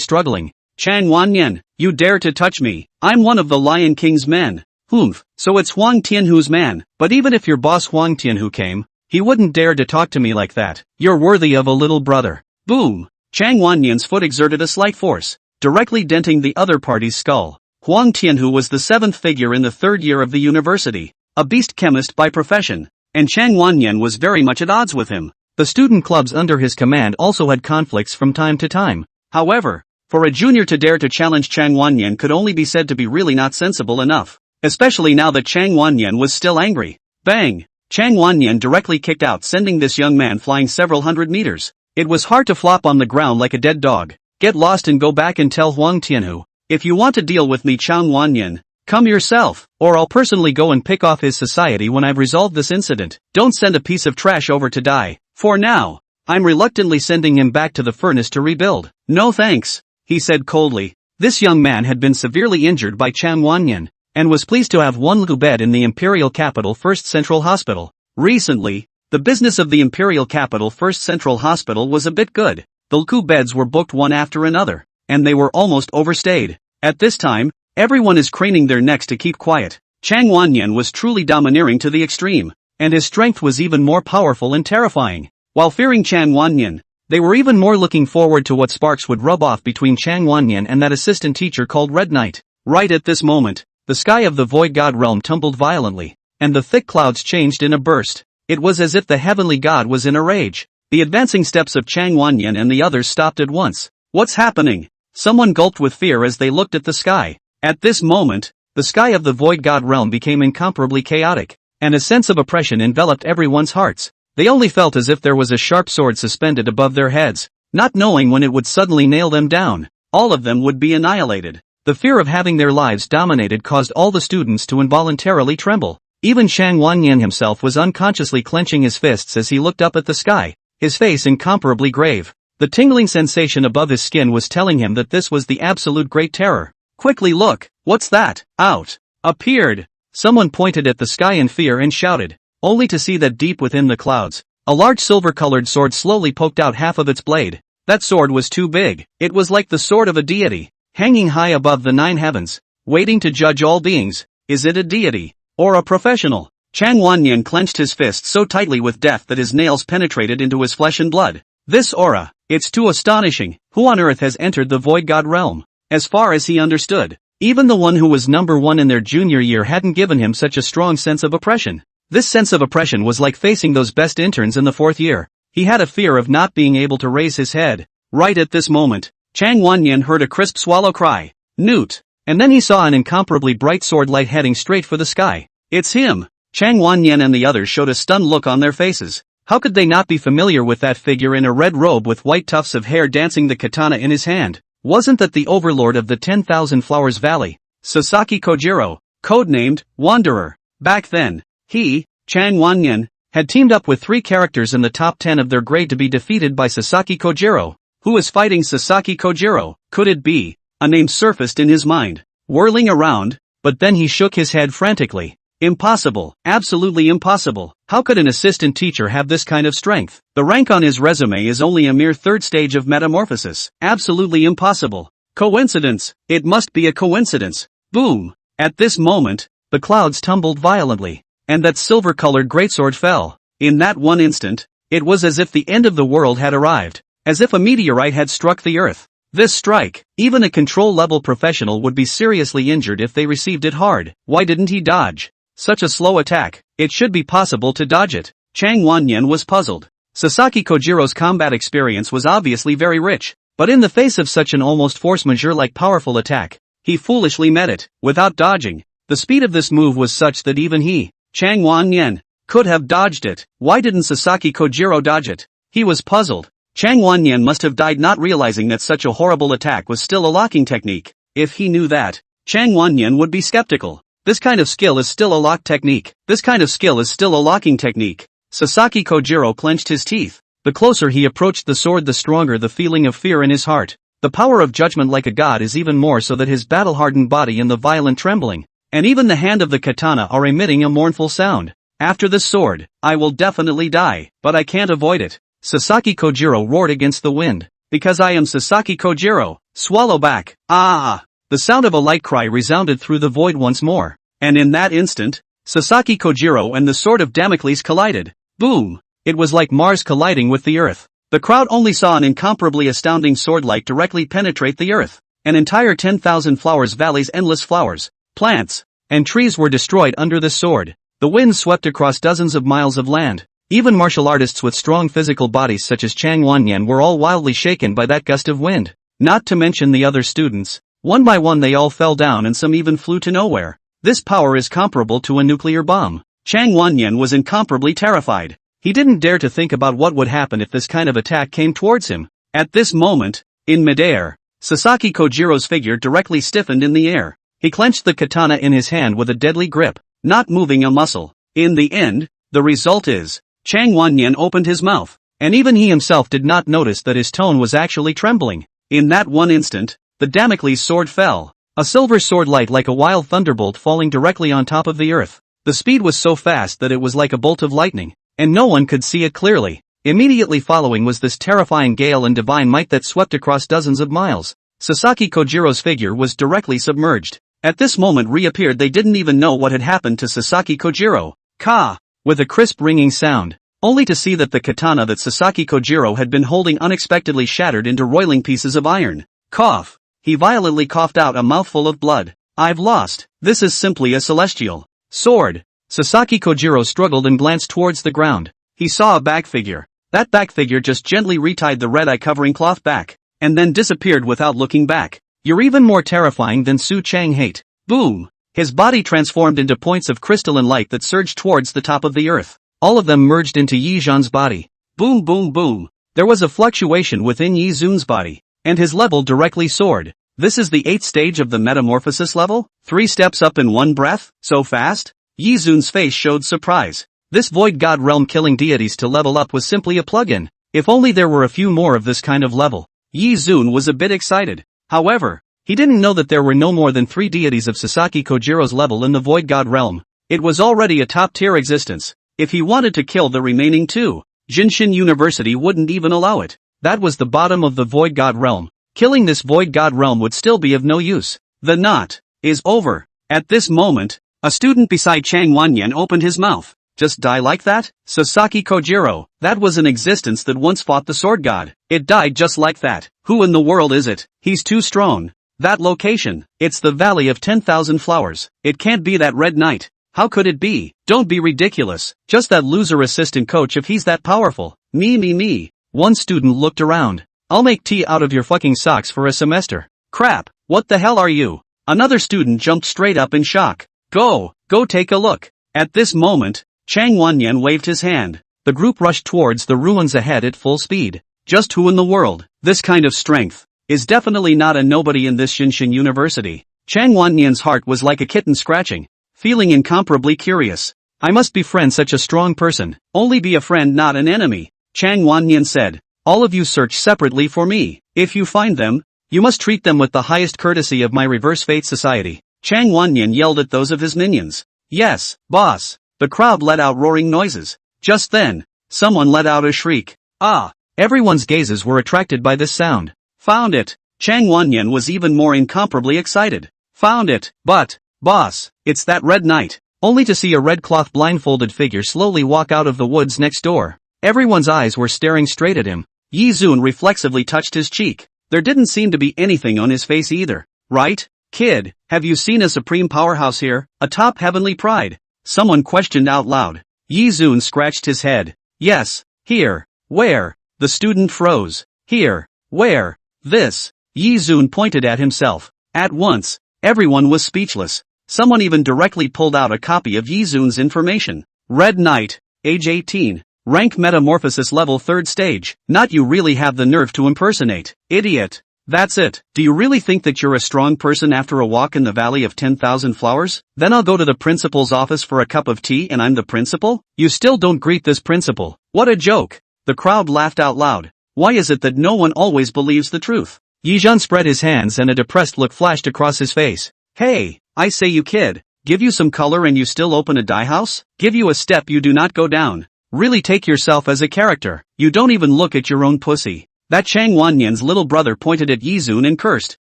struggling. Chang Wanyan, you dare to touch me? I'm one of the Lion King's men. Humph, so it's Huang Tianhu's man. But even if your boss Huang Tianhu came, he wouldn't dare to talk to me like that. You're worthy of a little brother. Boom! Chang Wanyan's foot exerted a slight force, directly denting the other party's skull. Huang Tianhu was the 7th figure in the 3rd year of the university, a beast chemist by profession, and Chang Wanyan was very much at odds with him. The student clubs under his command also had conflicts from time to time. However, for a junior to dare to challenge Chang Wanyan could only be said to be really not sensible enough. especially now that Chang Wanyan was still angry. Bang! Chang Wanyan directly kicked out, sending this young man flying several hundred meters. It was hard to flop on the ground like a dead dog. Get lost and go back and tell Huang Tianhu. If you want to deal with me, Chang Wanyan, come yourself, or I'll personally go and pick off his society when I've resolved this incident. Don't send a piece of trash over to die. For now, I'm reluctantly sending him back to the furnace to rebuild. No thanks, he said coldly. This young man had been severely injured by Chang Wanyan, and was pleased to have one little bed in the imperial capital First Central Hospital. Recently, the business of the imperial capital First Central Hospital was a bit good. The LCU beds were booked one after another, and they were almost overstayed. At this time, everyone is craning their necks to keep quiet. Chang Wanyan was truly domineering to the extreme, and his strength was even more powerful and terrifying. While fearing Chang Wanyan, they were even more looking forward to what sparks would rub off between Chang Wanyan and that assistant teacher called Red Knight. Right at this moment, the sky of the Void God realm tumbled violently, and the thick clouds changed in a burst. It was as if the heavenly god was in a rage. The advancing steps of Chang Wanyan and the others stopped at once. What's happening? Someone gulped with fear as they looked at the sky. At this moment, the sky of the Void God realm became incomparably chaotic, and a sense of oppression enveloped everyone's hearts. They only felt as if there was a sharp sword suspended above their heads, not knowing when it would suddenly nail them down. All of them would be annihilated. The fear of having their lives dominated caused all the students to involuntarily tremble. Even Chang Wanyan himself was unconsciously clenching his fists as he looked up at the sky, his face incomparably grave. The tingling sensation above his skin was telling him that this was the absolute great terror. Quickly look, what's that? Out! Appeared! Someone pointed at the sky in fear and shouted, only to see that deep within the clouds, a large silver-colored sword slowly poked out half of its blade. That sword was too big. It was like the sword of a deity, hanging high above the 9 heavens, waiting to judge all beings. Is it a deity, or a professional? Chang Wanyan clenched his fist so tightly with death that his nails penetrated into his flesh and blood. This aura, it's too astonishing. Who on earth has entered the Void God realm? As far as he understood, even the one who was number 1 in their junior year hadn't given him such a strong sense of oppression. This sense of oppression was like facing those best interns in the 4th year. He had a fear of not being able to raise his head. Right at this moment, Chang Wanyan heard a crisp swallow cry, Newt, and then he saw an incomparably bright sword light heading straight for the sky. It's him! Chang Wanyan and the others showed a stunned look on their faces. How could they not be familiar with that figure in a red robe with white tufts of hair dancing, the katana in his hand? Wasn't that the overlord of the 10,000 Flowers Valley, Sasaki Kojiro, codenamed Wanderer? Back then, he, Chang Wanyan, had teamed up with 3 characters in the top 10 of their grade to be defeated by Sasaki Kojiro. Who was fighting Sasaki Kojiro? Could it be? A name surfaced in his mind, whirling around, but then he shook his head frantically. Impossible, absolutely impossible. How could an assistant teacher have this kind of strength? The rank on his resume is only a mere 3rd stage of metamorphosis. Absolutely impossible. Coincidence, it must be a coincidence. Boom! At this moment, the clouds tumbled violently, and that silver-colored greatsword fell. In that one instant, it was as if the end of the world had arrived, as if a meteorite had struck the earth. This strike, even a control-level professional would be seriously injured if they received it hard. Why didn't he dodge such a slow attack? It should be possible to dodge it. Chang Wanyan was puzzled. Sasaki Kojiro's combat experience was obviously very rich, but in the face of such an almost force majeure-like powerful attack, he foolishly met it, without dodging. The speed of this move was such that even he, Chang Wanyan, could have dodged it. Why didn't Sasaki Kojiro dodge it? He was puzzled. Chang Wanyan must have died not realizing that such a horrible attack was still a locking technique. If he knew that, Chang Wanyan would be skeptical. This kind of skill is still a lock technique. This kind of skill is still a locking technique. Sasaki Kojiro clenched his teeth. The closer he approached the sword, the stronger the feeling of fear in his heart. The power of judgment like a god is even more so that his battle-hardened body and the violent trembling, and even the hand of the katana are emitting a mournful sound. After this sword, I will definitely die, but I can't avoid it. Sasaki Kojiro roared against the wind. Because I am Sasaki Kojiro, swallow back. Ah! The sound of a light cry resounded through the void once more, and in that instant, Sasaki Kojiro and the sword of Damocles collided. Boom! It was like Mars colliding with the earth. The crowd only saw an incomparably astounding sword-light directly penetrate the earth. An entire 10,000 Flowers Valley's endless flowers, plants, and trees were destroyed under this sword. The wind swept across dozens of miles of land. Even martial artists with strong physical bodies such as Chang Wanyan were all wildly shaken by that gust of wind. Not to mention the other students. One by one they all fell down and some even flew to nowhere. This power is comparable to a nuclear bomb. Chang Wanyan was incomparably terrified. He didn't dare to think about what would happen if this kind of attack came towards him. At this moment, in midair, Sasaki Kojiro's figure directly stiffened in the air. He clenched the katana in his hand with a deadly grip, not moving a muscle. In the end, the result is, Chang Wanyan opened his mouth, and even he himself did not notice that his tone was actually trembling. In that one instant, the Damocles sword fell, a silver sword light like a wild thunderbolt falling directly on top of the earth. The speed was so fast that it was like a bolt of lightning, and no one could see it clearly. Immediately following was this terrifying gale and divine might that swept across dozens of miles. Sasaki Kojiro's figure was directly submerged. At this moment reappeared they didn't even know what had happened to Sasaki Kojiro. Ka! With a crisp ringing sound, only to see that the katana that Sasaki Kojiro had been holding unexpectedly shattered into roiling pieces of iron. Cough! He violently coughed out a mouthful of blood. I've lost. This is simply a celestial sword. Sasaki Kojiro struggled and glanced towards the ground. He saw a back figure. That back figure just gently retied the red eye covering cloth back, and then disappeared without looking back. You're even more terrifying than Su Chang hate. Boom! His body transformed into points of crystalline light that surged towards the top of the earth. All of them merged into Yi Zhan's body. Boom boom boom. There was a fluctuation within Yi Zun's body, and his level directly soared. This is the 8th stage of the metamorphosis level? 3 steps up in one breath? So fast? Yi Zun's face showed surprise. This void god realm killing deities to level up was simply a plug-in. If only there were a few more of this kind of level. Yi Zun was a bit excited. However, he didn't know that there were no more than 3 deities of Sasaki Kojiro's level in the void god realm. It was already a top-tier existence. If he wanted to kill the remaining 2, Jinshin University wouldn't even allow it. That was the bottom of the void god realm. Killing this void god realm would still be of no use. The knot is over. At this moment, a student beside Chang Wanyan opened his mouth. Just die like that? Sasaki Kojiro, that was an existence that once fought the sword god. It died just like that. Who in the world is it? He's too strong. That location, it's the Valley of 10,000 Flowers. It can't be that Red Knight. How could it be? Don't be ridiculous. Just that loser assistant coach if he's that powerful. Me. One student looked around. I'll make tea out of your fucking socks for a semester. Crap, what the hell are you? Another student jumped straight up in shock. Go take a look. At this moment, Chang Wanyan waved his hand. The group rushed towards the ruins ahead at full speed. Just who in the world? This kind of strength is definitely not a nobody in this Jinshin University. Chang Wanyan's heart was like a kitten scratching, feeling incomparably curious. I must befriend such a strong person. Only be a friend, not an enemy. Chang Wanyan said. All of you search separately for me. If you find them, you must treat them with the highest courtesy of my reverse fate society. Chang Wanyan yelled at those of his minions. Yes, boss. The crowd let out roaring noises. Just then, someone let out a shriek. Ah! Everyone's gazes were attracted by this sound. Found it! Chang Wanyan was even more incomparably excited. Found it! But, boss, it's that Red Knight. Only to see a red cloth blindfolded figure slowly walk out of the woods next door. Everyone's eyes were staring straight at him. Yi Zun reflexively touched his cheek. There didn't seem to be anything on his face either. Right? Kid, have you seen a supreme powerhouse here? A top heavenly pride? Someone questioned out loud. Yi Zun scratched his head. Yes, here. Where? The student froze. Here. Where? This. Yi Zun pointed at himself. At once, everyone was speechless. Someone even directly pulled out a copy of Yi Zun's information. Red Knight, age 18. Rank metamorphosis level 3rd stage. Not you really have the nerve to impersonate. Idiot. That's it. Do you really think that you're a strong person after a walk in the Valley of 10,000 Flowers? Then I'll go to the principal's office for a cup of tea and I'm the principal? You still don't greet this principal. What a joke. The crowd laughed out loud. Why is it that no one always believes the truth? Yi Zhan spread his hands and a depressed look flashed across his face. Hey, I say you kid. Give you some color and you still open a dye house? Give you a step you do not go down. Really take yourself as a character. You don't even look at your own pussy. That Chang Wanyan's little brother pointed at Yi Zun and cursed,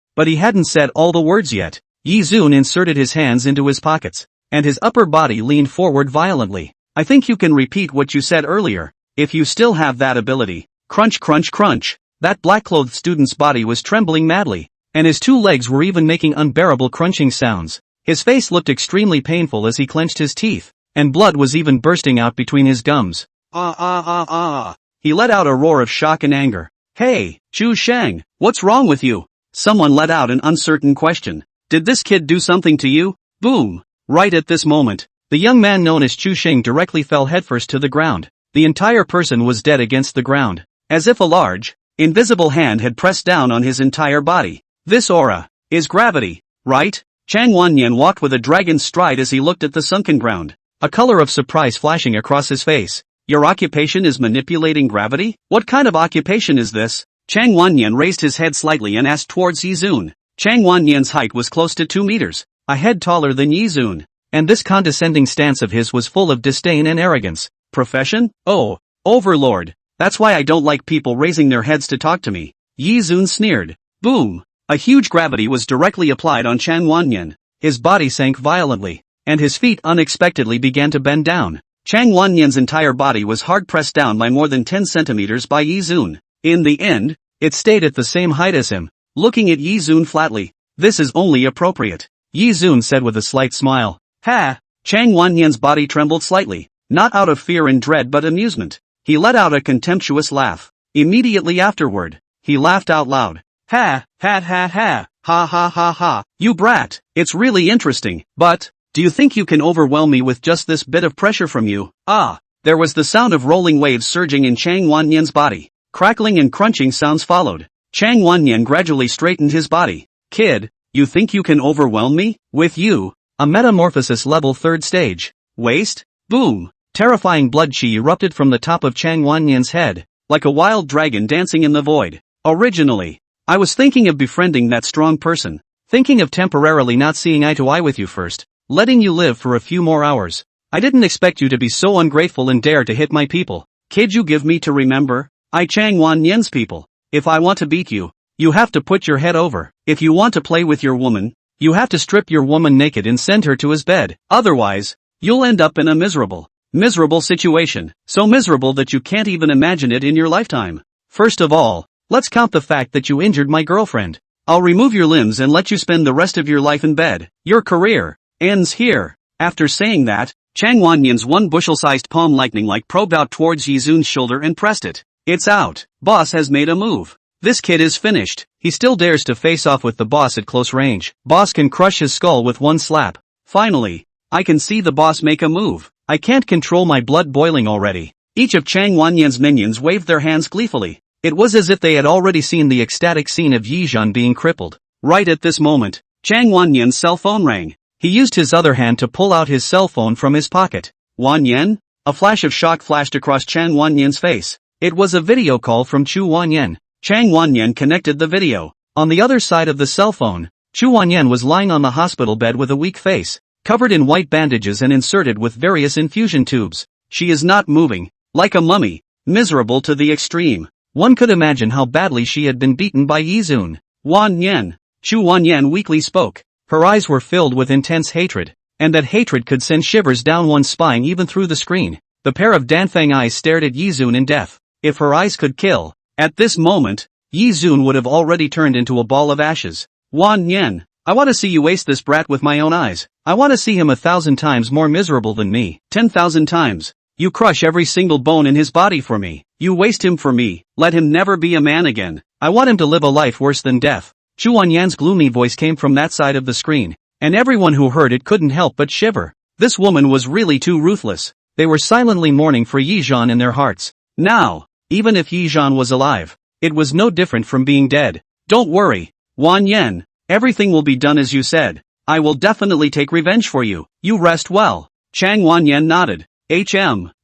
but he hadn't said all the words yet. Yi Zun inserted his hands into his pockets, and his upper body leaned forward violently. I think you can repeat what you said earlier, if you still have that ability. Crunch crunch crunch. That black-clothed student's body was trembling madly, and his 2 legs were even making unbearable crunching sounds. His face looked extremely painful as he clenched his teeth, and blood was even bursting out between his gums. He let out a roar of shock and anger. Hey, Chu Shang, what's wrong with you? Someone let out an uncertain question. Did this kid do something to you? Boom! Right at this moment, the young man known as Chu Xing directly fell headfirst to the ground. The entire person was dead against the ground, as if a large, invisible hand had pressed down on his entire body. This aura is gravity, right? Chang Wanyan walked with a dragon's stride as he looked at the sunken ground, a color of surprise flashing across his face. Your occupation is manipulating gravity? What kind of occupation is this? Chang Wanyan raised his head slightly and asked towards Yizun. Chang Wanyan's height was close to 2 meters, a head taller than Yizun, and this condescending stance of his was full of disdain and arrogance. Profession? Oh, overlord. That's why I don't like people raising their heads to talk to me. Yizun sneered. Boom! A huge gravity was directly applied on Chang Wanyan. His body sank violently, and his feet unexpectedly began to bend down. Chang Wanyan's entire body was hard pressed down by more than 10 centimeters by Yizun. In the end, it stayed at the same height as him. Looking at Yizun flatly, this is only appropriate, Yizun said with a slight smile. Ha! Chang Wanyan's body trembled slightly, not out of fear and dread but amusement. He let out a contemptuous laugh. Immediately afterward, he laughed out loud. Ha, ha ha ha, ha ha ha ha, you brat, it's really interesting, but, do you think you can overwhelm me with just this bit of pressure from you? Ah! There was the sound of rolling waves surging in Chang Wanyan's body. Crackling and crunching sounds followed. Chang Wanyan gradually straightened his body. Kid, you think you can overwhelm me? With you? A metamorphosis level 3rd stage. Waste? Boom! Terrifying blood chi erupted from the top of Chang Wanyan's head, like a wild dragon dancing in the void. Originally, I was thinking of befriending that strong person, thinking of temporarily not seeing eye to eye with you first, letting you live for a few more hours. I didn't expect you to be so ungrateful and dare to hit my people. Kid, you give me to remember? I Chang Wanyan's people. If I want to beat you, you have to put your head over. If you want to play with your woman, you have to strip your woman naked and send her to his bed. Otherwise, you'll end up in a miserable situation. So miserable that you can't even imagine it in your lifetime. First of all, let's count the fact that you injured my girlfriend. I'll remove your limbs and let you spend the rest of your life in bed. Your career ends here. After saying that, Chang Wanyan's 1 bushel-sized palm lightning-like probed out towards Yizun's shoulder and pressed it. It's out. Boss has made a move. This kid is finished. He still dares to face off with the boss at close range. Boss can crush his skull with 1 slap. Finally, I can see the boss make a move. I can't control my blood boiling already. Each of Chang Wanyan's minions waved their hands gleefully. It was as if they had already seen the ecstatic scene of Yizhan being crippled. Right at this moment, Chang Wanyan's cell phone rang. He used his other hand to pull out his cell phone from his pocket. Wanyan? A flash of shock flashed across Chang Wanyan's face. It was a video call from Chu Wanyan. Chang Wanyan connected the video. On the other side of the cell phone, Chu Wanyan was lying on the hospital bed with a weak face, covered in white bandages and inserted with various infusion tubes. She is not moving, like a mummy, miserable to the extreme. One could imagine how badly she had been beaten by Yizun. Wanyan. Chu Wanyan weakly spoke. Her eyes were filled with intense hatred, and that hatred could send shivers down one's spine even through the screen. The pair of Danfang eyes stared at Yizun in death. If her eyes could kill, at this moment, Yizun would have already turned into a ball of ashes. Wanyan, I want to see you waste this brat with my own eyes. I want to see him 1,000 times more miserable than me. 10,000 times. You crush every single bone in his body for me. You waste him for me. Let him never be a man again. I want him to live a life worse than death. Chu Wanyan's gloomy voice came from that side of the screen, and everyone who heard it couldn't help but shiver. This woman was really too ruthless. They were silently mourning for Yizhan in their hearts. Now, even if Yizhan was alive, it was no different from being dead. Don't worry, Wanyan. Everything will be done as you said. I will definitely take revenge for you. You rest well. Chang Wanyan nodded.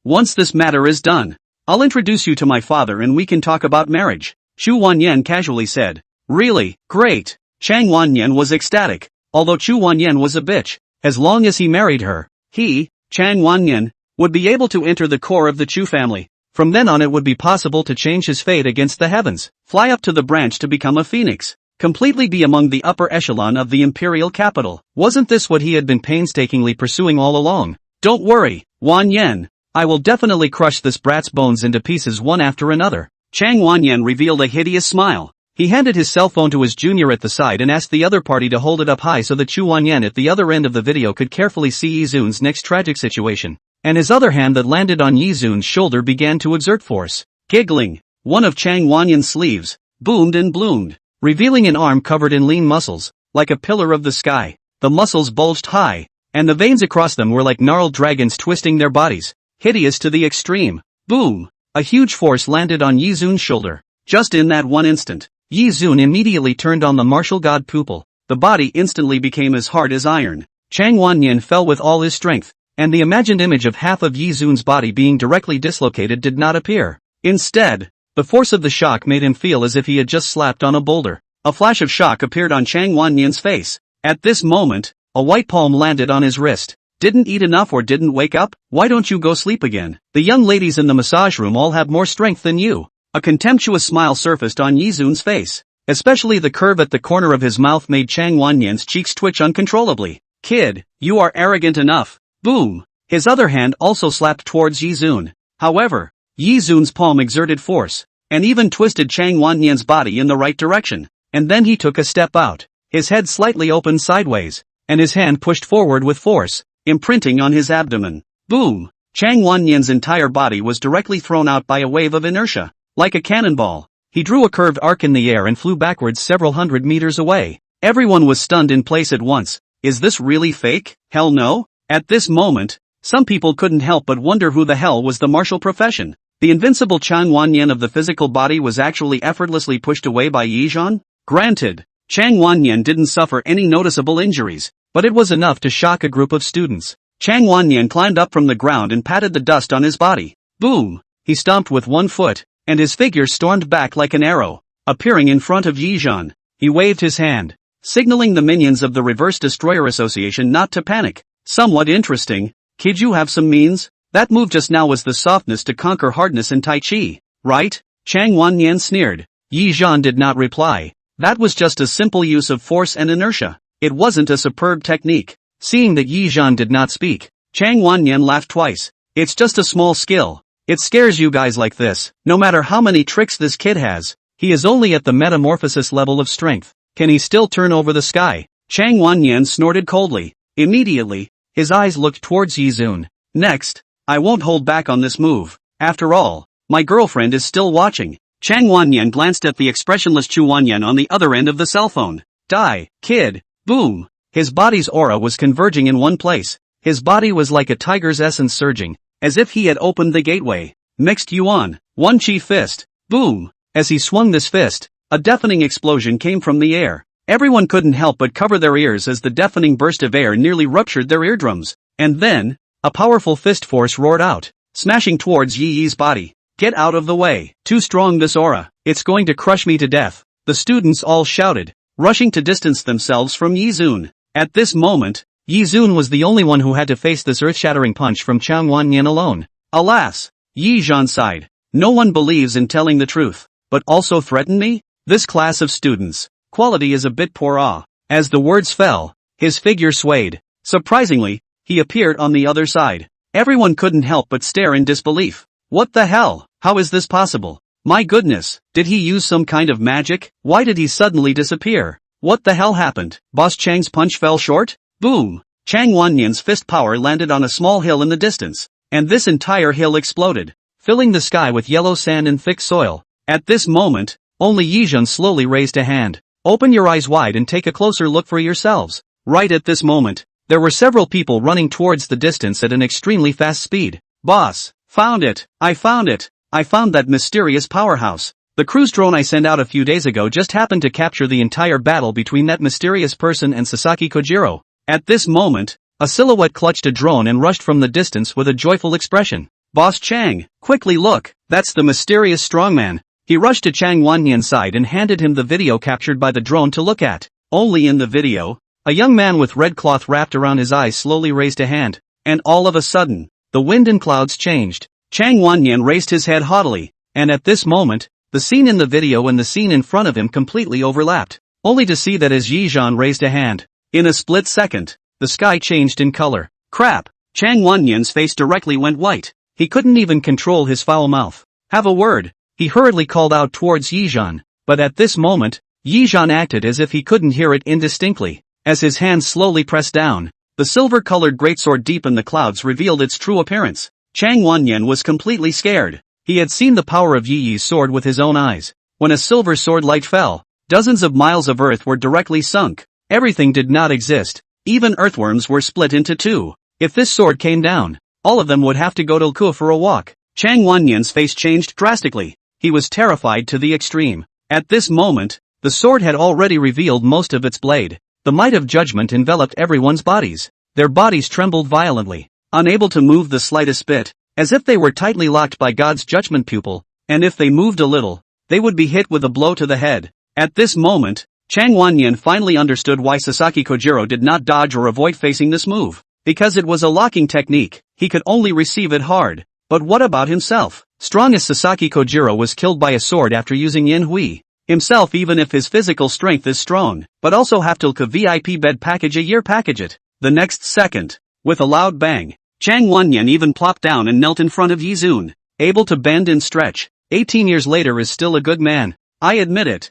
Once this matter is done, I'll introduce you to my father and we can talk about marriage. Chu Wanyan casually said. Really? Great. Chang Wanyan was ecstatic. Although Chu Wanyan was a bitch, as long as he married her, he, Chang Wanyan, would be able to enter the core of the Chu family. From then on it would be possible to change his fate against the heavens, fly up to the branch to become a phoenix, completely be among the upper echelon of the imperial capital. Wasn't this what he had been painstakingly pursuing all along? Don't worry, Wanyan. I will definitely crush this brat's bones into pieces one after another. Chang Wanyan revealed a hideous smile. He handed his cell phone to his junior at the side and asked the other party to hold it up high so that Chu Wanyan at the other end of the video could carefully see Yizun's next tragic situation. And his other hand that landed on Yizun's shoulder began to exert force. Giggling, one of Chang Wanyan's sleeves boomed and bloomed, revealing an arm covered in lean muscles, like a pillar of the sky. The muscles bulged high, and the veins across them were like gnarled dragons twisting their bodies, hideous to the extreme. Boom! A huge force landed on Yi Zun's shoulder. Just in that one instant, Yi Zun immediately turned on the martial god pupil. The body instantly became as hard as iron. Chang Wanyan fell with all his strength, and the imagined image of half of Yi Zun's body being directly dislocated did not appear. Instead, the force of the shock made him feel as if he had just slapped on a boulder. A flash of shock appeared on Chang Wanyan's face. At this moment, a white palm landed on his wrist. Didn't eat enough or didn't wake up? Why don't you go sleep again? The young ladies in the massage room all have more strength than you. A contemptuous smile surfaced on Yi Zun's face. Especially the curve at the corner of his mouth made Chang Wanyan's cheeks twitch uncontrollably. Kid, you are arrogant enough. Boom! His other hand also slapped towards Yi Zun. However, Yi Zun's palm exerted force, and even twisted Chang Wanyan's body in the right direction. And then he took a step out. His head slightly opened sideways, and his hand pushed forward with force, imprinting on his abdomen. Boom! Chang Wanyan's entire body was directly thrown out by a wave of inertia. Like a cannonball, he drew a curved arc in the air and flew backwards several hundred meters away. Everyone was stunned in place at once. Is this really fake? Hell no. At this moment, some people couldn't help but wonder who the hell was the martial profession. The invincible Chang Wanyan of the physical body was actually effortlessly pushed away by Yi Zun? Granted, Chang Wanyan didn't suffer any noticeable injuries, but it was enough to shock a group of students. Chang Wanyan climbed up from the ground and patted the dust on his body. Boom! He stomped with one foot, and his figure stormed back like an arrow, appearing in front of Yi Zun. He waved his hand, signaling the minions of the Reverse Destroyer Association not to panic. Somewhat interesting. Kid, you have some means? That move just now was the softness to conquer hardness in Tai Chi, right? Chang Wanyan sneered. Yi Zun did not reply. That was just a simple use of force and inertia. It wasn't a superb technique. Seeing that Yi Zun did not speak, Chang Wanyan laughed twice. It's just a small skill. It scares you guys like this. No matter how many tricks this kid has, he is only at the metamorphosis level of strength. Can he still turn over the sky? Chang Wanyan snorted coldly. Immediately, his eyes looked towards Yi Zun. Next, I won't hold back on this move. After all, my girlfriend is still watching. Chang Wanyan glanced at the expressionless Chu Wanyan on the other end of the cell phone. Die, kid. Boom. His body's aura was converging in one place. His body was like a tiger's essence surging, as if he had opened the gateway. Mixed Yuan. One chi fist. Boom. As he swung this fist, a deafening explosion came from the air. Everyone couldn't help but cover their ears as the deafening burst of air nearly ruptured their eardrums. And then, a powerful fist force roared out, smashing towards Yi Yi's body. Get out of the way. Too strong this aura. It's going to crush me to death. The students all shouted, rushing to distance themselves from Yi Zun. At this moment, Yi Zun was the only one who had to face this earth-shattering punch from Chang Wanyan alone. Alas! Yi Zun sighed. No one believes in telling the truth, but also threaten me? This class of students' quality is a bit poor. As the words fell, his figure swayed. Surprisingly, he appeared on the other side. Everyone couldn't help but stare in disbelief. What the hell? How is this possible? My goodness, did he use some kind of magic? Why did he suddenly disappear? What the hell happened? Boss Chang's punch fell short? Boom! Chang Wanyan's fist power landed on a small hill in the distance, and this entire hill exploded, filling the sky with yellow sand and thick soil. At this moment, only Yi Zun slowly raised a hand. Open your eyes wide and take a closer look for yourselves. Right at this moment, there were several people running towards the distance at an extremely fast speed. Boss, found it! I found it! I found that mysterious powerhouse. The cruise drone I sent out a few days ago just happened to capture the entire battle between that mysterious person and Sasaki Kojiro. At this moment, a silhouette clutched a drone and rushed from the distance with a joyful expression. Boss Chang, quickly look, that's the mysterious strongman. He rushed to Chang Wanyan's side and handed him the video captured by the drone to look at. Only in the video, a young man with red cloth wrapped around his eyes slowly raised a hand, and all of a sudden, the wind and clouds changed. Chang Wanyan raised his head haughtily, and at this moment, the scene in the video and the scene in front of him completely overlapped, only to see that as Yi Zun raised a hand, in a split second, the sky changed in color. Crap! Chang Wanyan's face directly went white. He couldn't even control his foul mouth. Have a word. He hurriedly called out towards Yi Zun, but at this moment, Yi Zun acted as if he couldn't hear it indistinctly. As his hands slowly pressed down, the silver-colored greatsword deep in the clouds revealed its true appearance. Chang Wanyan was completely scared. He had seen the power of Yi Yi's sword with his own eyes. When a silver sword light fell, dozens of miles of earth were directly sunk. Everything did not exist. Even earthworms were split into two. If this sword came down, all of them would have to go to Lku for a walk. Chang Wanyan's face changed drastically. He was terrified to the extreme. At this moment, the sword had already revealed most of its blade. The might of judgment enveloped everyone's bodies. Their bodies trembled violently, unable to move the slightest bit, as if they were tightly locked by God's judgment pupil, and if they moved a little, they would be hit with a blow to the head. At this moment, Chang Wanyan finally understood why Sasaki Kojiro did not dodge or avoid facing this move. Because it was a locking technique, he could only receive it hard. But what about himself? Strongest Sasaki Kojiro was killed by a sword after using Yin Hui. Himself, even if his physical strength is strong, but also have to VIP bed package a year package it. The next second, with a loud bang, Chang Wanyan even plopped down and knelt in front of Yizun, able to bend and stretch. 18 years later is still a good man. I admit it.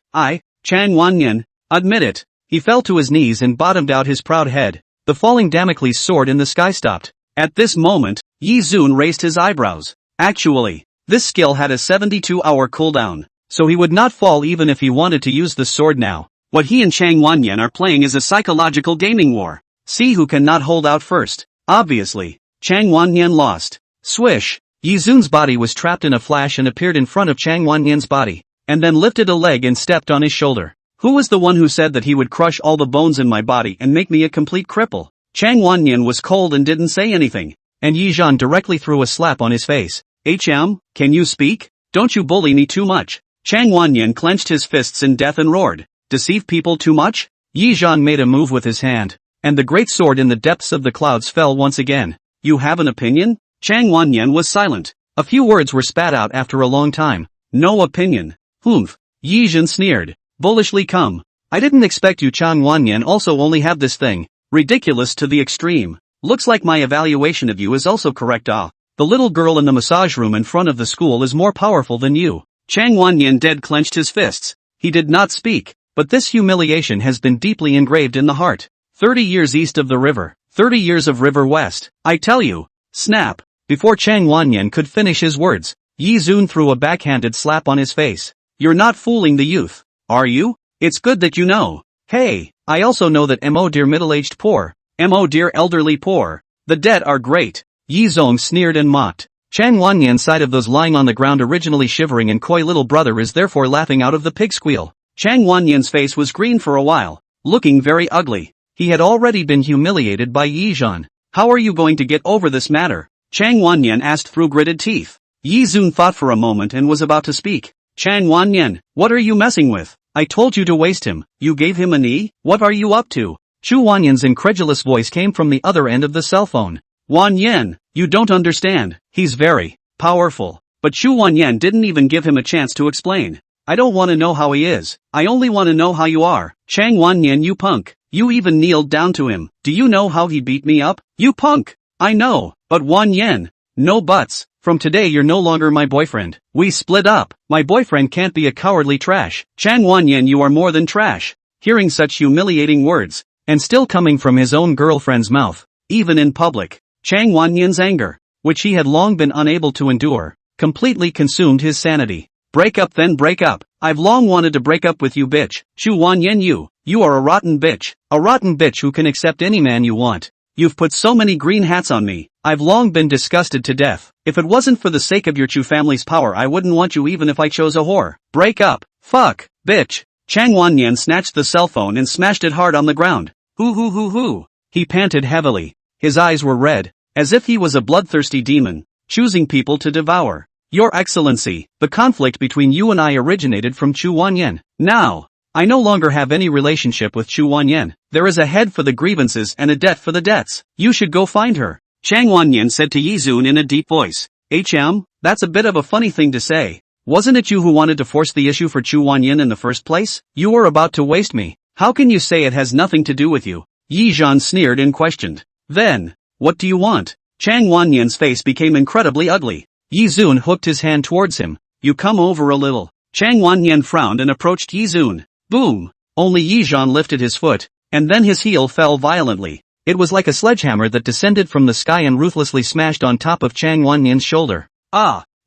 Chang Wanyan, admit it. He fell to his knees and bottomed out his proud head. The falling Damocles sword in the sky stopped. At this moment, Yizun raised his eyebrows. Actually, this skill had a 72-hour cooldown, so he would not fall even if he wanted to use the sword now. What he and Chang Wanyan are playing is a psychological gaming war. See who cannot hold out first. Obviously, Chang Wanyan lost. Swish! Yizun's body was trapped in a flash and appeared in front of Chang Wanyan's body, and then lifted a leg and stepped on his shoulder. Who was the one who said that he would crush all the bones in my body and make me a complete cripple? Chang Wanyan was cold and didn't say anything, and Yizhan directly threw a slap on his face. Can you speak? Don't you bully me too much. Chang Wanyan clenched his fists in death and roared. Deceive people too much? Yizhan made a move with his hand, and the great sword in the depths of the clouds fell once again. You have an opinion? Chang Wanyan was silent. A few words were spat out after a long time. No opinion. Humph. Yizhan sneered. Bullishly come. I didn't expect you. Chang Wanyan also only have this thing. Ridiculous to the extreme. Looks like my evaluation of you is also correct. The little girl in the massage room in front of the school is more powerful than you. Chang Wanyan dead clenched his fists. He did not speak, but this humiliation has been deeply engraved in the heart. 30 years east of the river, 30 years of river west, I tell you. Snap. Before Chang Wanyan could finish his words, Yizun threw a backhanded slap on his face. You're not fooling the youth, are you? It's good that you know. Hey, I also know that mo dear middle-aged poor, mo dear elderly poor, the dead are great. Yizong sneered and mocked. Chang Wanyan's side of those lying on the ground originally shivering and coy little brother is therefore laughing out of the pig squeal. Chang Wanyan's face was green for a while, looking very ugly. He had already been humiliated by Yizhan. How are you going to get over this matter? Chang Wanyan asked through gritted teeth. Yizun thought for a moment and was about to speak. Chang Wanyan, what are you messing with? I told you to waste him. You gave him a knee? What are you up to? Chu Wanyan's incredulous voice came from the other end of the cell phone. Wanyan, you don't understand. He's very powerful. But Chu Wanyan didn't even give him a chance to explain. I don't want to know how he is. I only want to know how you are. Chang Wanyan, you punk. You even kneeled down to him. Do you know how he beat me up? You punk. I know. But Wanyan. No buts. From today you're no longer my boyfriend. We split up. My boyfriend can't be a cowardly trash. Chang Wanyan, you are more than trash. Hearing such humiliating words, and still coming from his own girlfriend's mouth, even in public, Chang Wanyan's anger, which he had long been unable to endure, completely consumed his sanity. Break up then break up. I've long wanted to break up with you bitch. Chu Wanyan, you are a rotten bitch. A rotten bitch who can accept any man you want. You've put so many green hats on me. I've long been disgusted to death. If it wasn't for the sake of your Chu family's power I wouldn't want you even if I chose a whore. Break up. Fuck. Bitch. Chang Wanyan snatched the cell phone and smashed it hard on the ground. Hoo. He panted heavily. His eyes were red, as if he was a bloodthirsty demon, choosing people to devour. Your Excellency, the conflict between you and I originated from Chu Wanyan. Now, I no longer have any relationship with Chu Wanyan. There is a head for the grievances and a debt for the debts. You should go find her. Chang Wanyan said to Yizun in a deep voice. That's a bit of a funny thing to say. Wasn't it you who wanted to force the issue for Chu Wanyan in the first place? You were about to waste me. How can you say it has nothing to do with you? Yizhan sneered and questioned. Then, what do you want? Chang Wanyan's face became incredibly ugly. Yizun hooked his hand towards him. You come over a little. Chang Wanyan frowned and approached Yizun. Boom! Only Yizhan lifted his foot, and then his heel fell violently. It was like a sledgehammer that descended from the sky and ruthlessly smashed on top of Chang Wanyan's shoulder.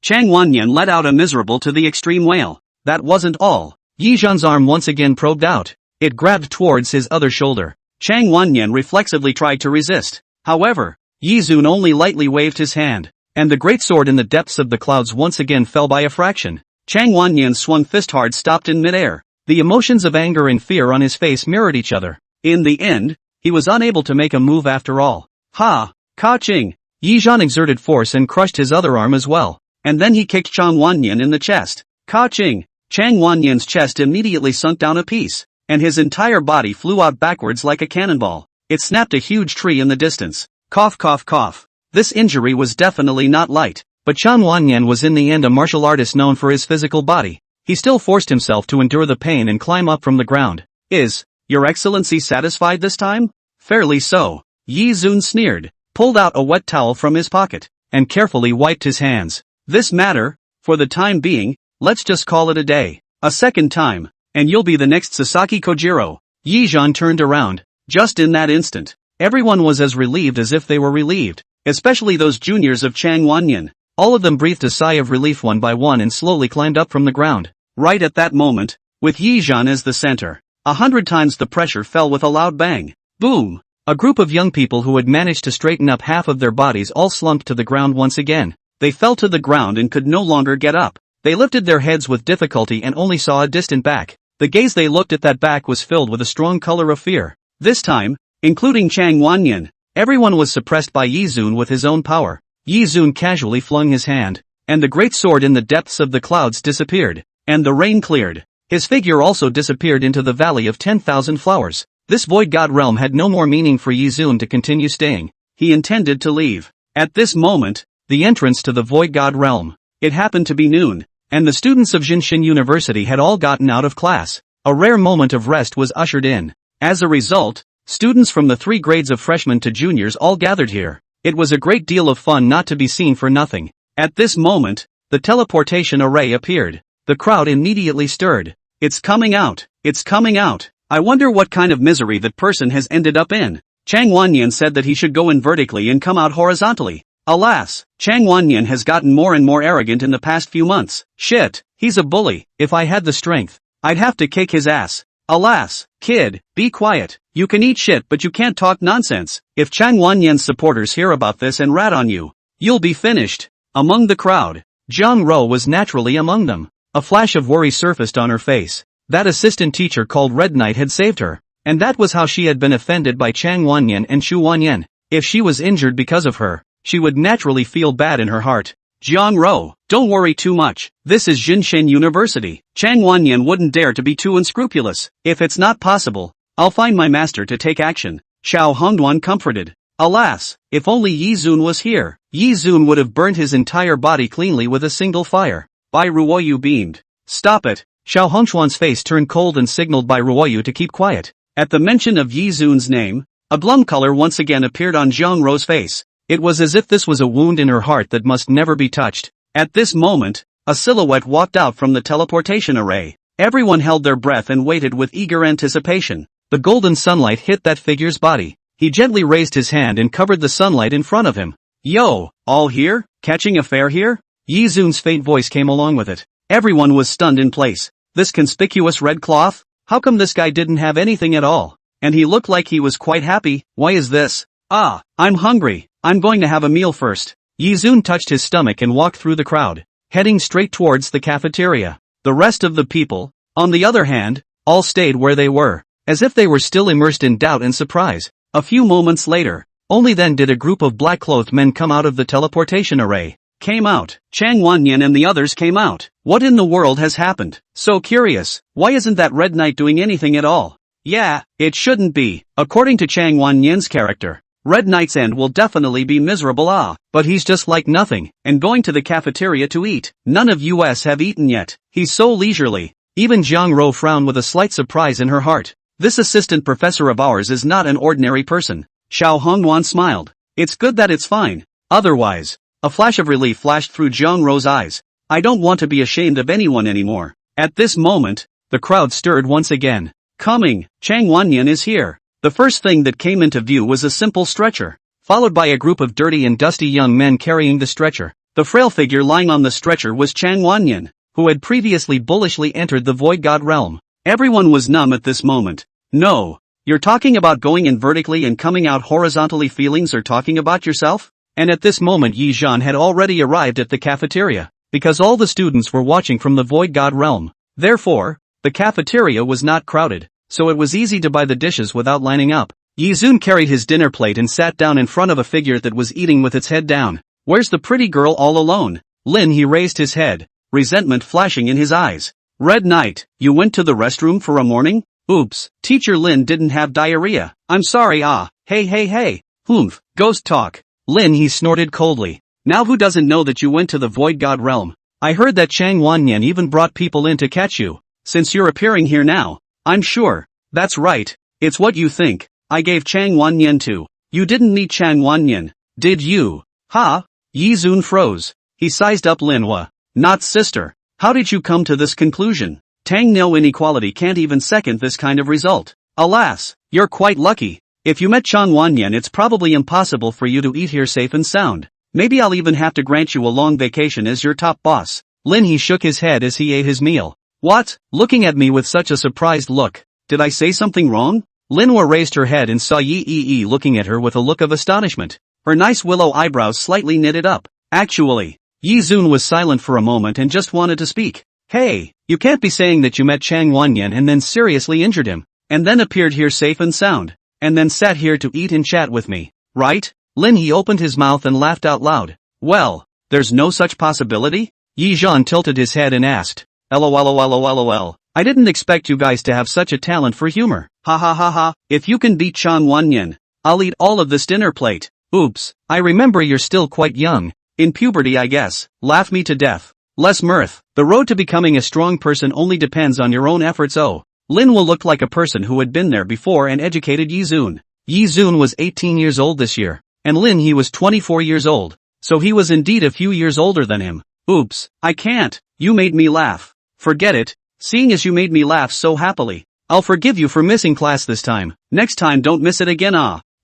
Chang Wanyan let out a miserable to the extreme wail. That wasn't all. Yizhan's arm once again probed out. It grabbed towards his other shoulder. Chang Wanyan reflexively tried to resist. However, Yi Zun only lightly waved his hand, and the great sword in the depths of the clouds once again fell by a fraction. Chang Wanyan's swung fist hard stopped in midair. The emotions of anger and fear on his face mirrored each other. In the end, he was unable to make a move after all. Ha! Ka-ching! Yi Zhan exerted force and crushed his other arm as well. And then he kicked Chang Wanyan in the chest. Ka-ching! Chang Wanyan's chest immediately sunk down a piece, and his entire body flew out backwards like a cannonball. It snapped a huge tree in the distance. Cough cough cough. This injury was definitely not light, but Chang Wanyan was in the end a martial artist known for his physical body. He still forced himself to endure the pain and climb up from the ground. Is Your Excellency satisfied this time? Fairly so. Yi Zun sneered, pulled out a wet towel from his pocket, and carefully wiped his hands. This matter, for the time being, let's just call it a day. A second time, and you'll be the next Sasaki Kojiro. Yi Zhan turned around. Just in that instant, everyone was as relieved as if they were relieved, especially those juniors of Chang Wanyan. All of them breathed a sigh of relief one by one and slowly climbed up from the ground. Right at that moment, with Yi Zhan as the center, 100 times the pressure fell with a loud bang. Boom! A group of young people who had managed to straighten up half of their bodies all slumped to the ground once again. They fell to the ground and could no longer get up. They lifted their heads with difficulty and only saw a distant back. The gaze they looked at that back was filled with a strong color of fear. This time, including Chang Wanyan, everyone was suppressed by Yi Zun with his own power. Yi Zun casually flung his hand, and the great sword in the depths of the clouds disappeared, and the rain cleared. His figure also disappeared into the Valley of 10,000 Flowers. This void god realm had no more meaning for Yi Zun to continue staying. He intended to leave. At this moment, the entrance to the void god realm. It happened to be noon, and the students of Jinshin University had all gotten out of class. A rare moment of rest was ushered in. As a result, students from the 3 grades of freshmen to juniors all gathered here. It was a great deal of fun not to be seen for nothing. At this moment, the teleportation array appeared. The crowd immediately stirred. It's coming out! It's coming out! I wonder what kind of misery that person has ended up in. Chang Wanyan said that he should go in vertically and come out horizontally. Alas, Chang Wanyan has gotten more and more arrogant in the past few months. Shit, he's a bully. If I had the strength, I'd have to kick his ass. Alas, kid, be quiet. You can eat shit but you can't talk nonsense. If Chang Wanyan's supporters hear about this and rat on you, you'll be finished. Among the crowd, Zhang Ro was naturally among them. A flash of worry surfaced on her face. That assistant teacher called Red Knight had saved her, and that was how she had been offended by Chang Wanyan and Shu Wanyan. If she was injured because of her, she would naturally feel bad in her heart. Zhang Ro, don't worry too much. This is Jinshin University. Chang Wanyan wouldn't dare to be too unscrupulous. If it's not possible, I'll find my master to take action. Xiao Hongduan comforted. Alas, if only Yi Zun was here. Yi Zun would have burnt his entire body cleanly with a single fire. Bai Ruoyu beamed. Stop it. Xiao Hongchuan's face turned cold and signaled Bai Ruoyu to keep quiet. At the mention of Yi Zun's name, a glum color once again appeared on Zhang Ro's face. It was as if this was a wound in her heart that must never be touched. At this moment, a silhouette walked out from the teleportation array. Everyone held their breath and waited with eager anticipation. The golden sunlight hit that figure's body. He gently raised his hand and covered the sunlight in front of him. Yo, all here? Catching a fare here? Yi Zun's faint voice came along with it. Everyone was stunned in place. This conspicuous red cloth? How come this guy didn't have anything at all? And he looked like he was quite happy. Why is this? Ah, I'm hungry. I'm going to have a meal first. Yi Zun touched his stomach and walked through the crowd, heading straight towards the cafeteria. The rest of the people, on the other hand, all stayed where they were, as if they were still immersed in doubt and surprise. A few moments later, only then did a group of black-clothed men come out of the teleportation array. Came out. Chang Wanyan and the others came out. What in the world has happened? So curious. Why isn't that Red Knight doing anything at all? Yeah, it shouldn't be. According to Chang Wanyan's character, Red Knight's end will definitely be miserable. But he's just like nothing, and going to the cafeteria to eat. None of us have eaten yet. He's so leisurely. Even Zhang Ro frowned with a slight surprise in her heart. This assistant professor of ours is not an ordinary person. Xiao Hongwan smiled. It's good that it's fine. Otherwise, a flash of relief flashed through Zhang Ro's eyes. I don't want to be ashamed of anyone anymore. At this moment, the crowd stirred once again. Coming, Chang Wanyan is here. The first thing that came into view was a simple stretcher, followed by a group of dirty and dusty young men carrying the stretcher. The frail figure lying on the stretcher was Chang Wanyan, who had previously bullishly entered the Void God realm. Everyone was numb at this moment. No, You're talking about going in vertically and coming out horizontally feelings or talking about yourself? And at this moment Yi Zhan had already arrived at the cafeteria, because all the students were watching from the Void God realm. Therefore, the cafeteria was not crowded, so it was easy to buy the dishes without lining up. Yi Zun carried his dinner plate and sat down in front of a figure that was eating with its head down. Where's the pretty girl all alone? Lin, he raised his head, resentment flashing in his eyes. Red Knight, you went to the restroom for a morning? Oops, Teacher Lin didn't have diarrhea. I'm sorry. Hey. Humph, ghost talk. Lin, he snorted coldly. Now who doesn't know that you went to the Void God realm? I heard that Chang Wanyan even brought people in to catch you. Since you're appearing here now, I'm sure. That's right. It's what you think. I gave Chang Wanyan to. You didn't need Chang Wanyan, did you? Ha? Yi Zun froze. He sized up Linhwa. Not sister. How did you come to this conclusion? Tang no inequality can't even second this kind of result. Alas, you're quite lucky. If you met Chang Wanyan, it's probably impossible for you to eat here safe and sound. Maybe I'll even have to grant you a long vacation as your top boss. Lin, he shook his head as he ate his meal. What? Looking at me with such a surprised look. Did I say something wrong? Linhwa raised her head and saw Yi looking at her with a look of astonishment. Her nice willow eyebrows slightly knitted up. Actually, Yi Zun was silent for a moment and just wanted to speak. Hey, you can't be saying that you met Chang Wanyan and then seriously injured him, and then appeared here safe and sound, and then sat here to eat and chat with me, right? Lin, he opened his mouth and laughed out loud. Well, there's no such possibility? Yi Zhan tilted his head and asked. LOL. I didn't expect you guys to have such a talent for humor. Ha. If you can beat Chang Wanyan, I'll eat all of this dinner plate. Oops, I remember you're still quite young. In puberty, I guess. Laugh me to death. Less mirth. The road to becoming a strong person only depends on your own efforts. Oh. Linhwa looked like a person who had been there before and educated Yi Zun. Yi Zun was 18 years old this year, and Lin, he was 24 years old. So he was indeed a few years older than him. Oops, I can't. You made me laugh. Forget it. Seeing as you made me laugh so happily, I'll forgive you for missing class this time. Next time don't miss it again.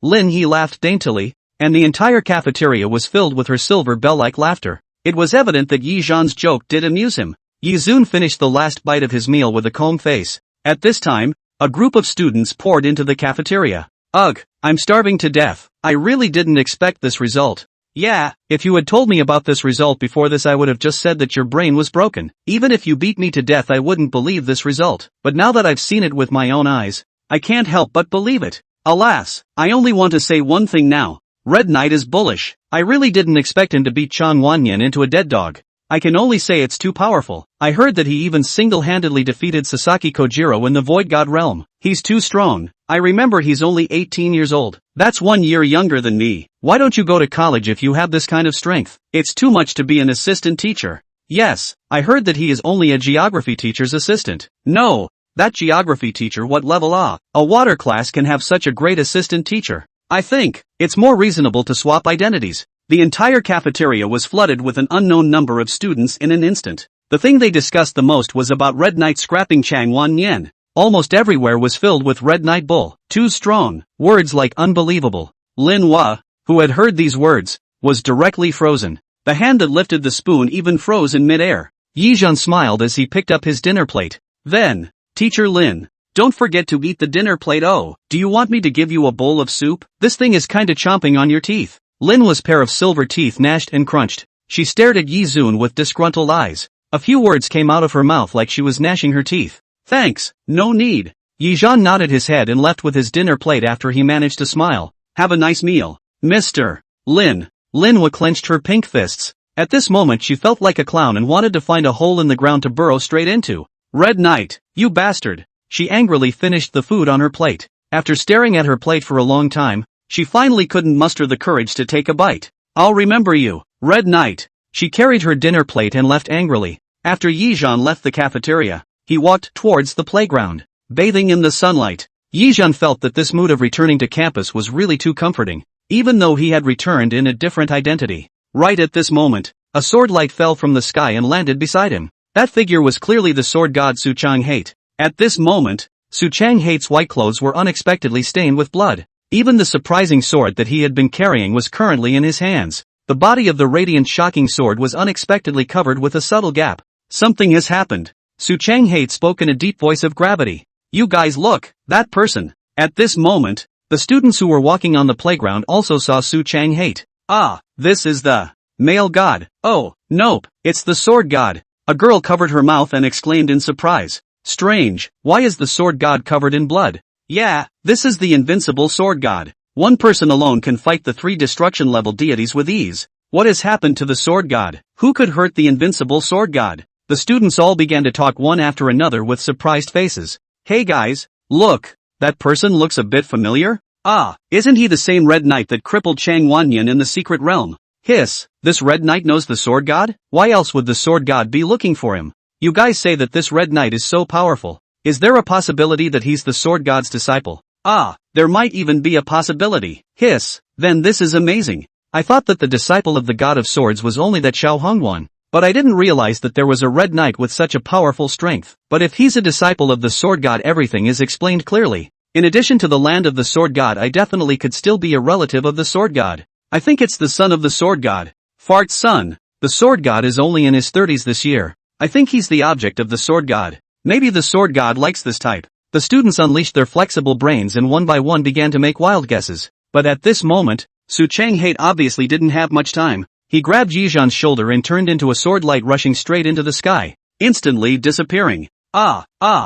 Lin, he laughed daintily, and the entire cafeteria was filled with her silver bell-like laughter. It was evident that Yi Zhan's joke did amuse him. Yi Zun finished the last bite of his meal with a calm face. At this time, a group of students poured into the cafeteria. Ugh, I'm starving to death. I really didn't expect this result. Yeah, if you had told me about this result before this, I would have just said that your brain was broken. Even if you beat me to death, I wouldn't believe this result. But now that I've seen it with my own eyes, I can't help but believe it. Alas, I only want to say one thing now. Red Knight is bullish. I really didn't expect him to beat Chang Wanyan into a dead dog. I can only say it's too powerful. I heard that he even single-handedly defeated Sasaki Kojiro in the Void God realm. He's too strong. I remember he's only 18 years old. That's 1 year younger than me. Why don't you go to college if you have this kind of strength? It's too much to be an assistant teacher. Yes, I heard that he is only a geography teacher's assistant. No, that geography teacher, what level? A water class can have such a great assistant teacher. I think it's more reasonable to swap identities. The entire cafeteria was flooded with an unknown number of students in an instant. The thing they discussed the most was about Red Knight scrapping Chang Wanyan. Almost everywhere was filled with Red Knight bull. Too strong. Words like unbelievable. Linhwa, who had heard these words, was directly frozen. The hand that lifted the spoon even froze in midair. Yi Zhan smiled as he picked up his dinner plate. Then, Teacher Lin, don't forget to eat the dinner plate. Oh, do you want me to give you a bowl of soup? This thing is kinda chomping on your teeth. Linhwa's pair of silver teeth gnashed and crunched. She stared at Yi Zun with disgruntled eyes. A few words came out of her mouth like she was gnashing her teeth. Thanks, no need. Yi Zhan nodded his head and left with his dinner plate after he managed to smile. Have a nice meal, Mr. Lin. Linhwa clenched her pink fists. At this moment she felt like a clown and wanted to find a hole in the ground to burrow straight into. Red Knight, you bastard. She angrily finished the food on her plate. After staring at her plate for a long time, she finally couldn't muster the courage to take a bite. I'll remember you, Red Knight. She carried her dinner plate and left angrily. After Yi Zhan left the cafeteria, he walked towards the playground. Bathing in the sunlight, Yi Zhan felt that this mood of returning to campus was really too comforting, even though he had returned in a different identity. Right at this moment, a sword light fell from the sky and landed beside him. That figure was clearly the sword god Su Chang Hate. At this moment, Su Chang Hate's white clothes were unexpectedly stained with blood. Even the surprising sword that he had been carrying was currently in his hands. The body of the radiant shocking sword was unexpectedly covered with a subtle gap. Something has happened. Su Chang Hate spoke in a deep voice of gravity. You guys look, that person. At this moment, the students who were walking on the playground also saw Su Chang-hate. Ah, this is the male god. Oh, nope, it's the sword god. A girl covered her mouth and exclaimed in surprise. Strange, why is the sword god covered in blood? Yeah, this is the invincible sword god. One person alone can fight the 3 destruction level deities with ease. What has happened to the sword god? Who could hurt the invincible sword god? The students all began to talk one after another with surprised faces. Hey guys, look, that person looks a bit familiar? Ah, isn't he the same red knight that crippled Chang Wanyan in the secret realm? Hiss, this red knight knows the sword god? Why else would the sword god be looking for him? You guys say that this red knight is so powerful. Is there a possibility that he's the sword god's disciple? Ah, there might even be a possibility. Hiss, then this is amazing. I thought that the disciple of the god of swords was only that Xiao Hongwan, but I didn't realize that there was a red knight with such a powerful strength. But if he's a disciple of the sword god, everything is explained clearly. In addition to the land of the sword god, I definitely could still be a relative of the sword god. I think it's the son of the sword god. Fart's son. The sword god is only in his 30s this year. I think he's the object of the sword god. Maybe the sword god likes this type. The students unleashed their flexible brains and one by one began to make wild guesses. But at this moment, Su Chang-hate obviously didn't have much time. He grabbed Yizhan's shoulder and turned into a sword light rushing straight into the sky, instantly disappearing. The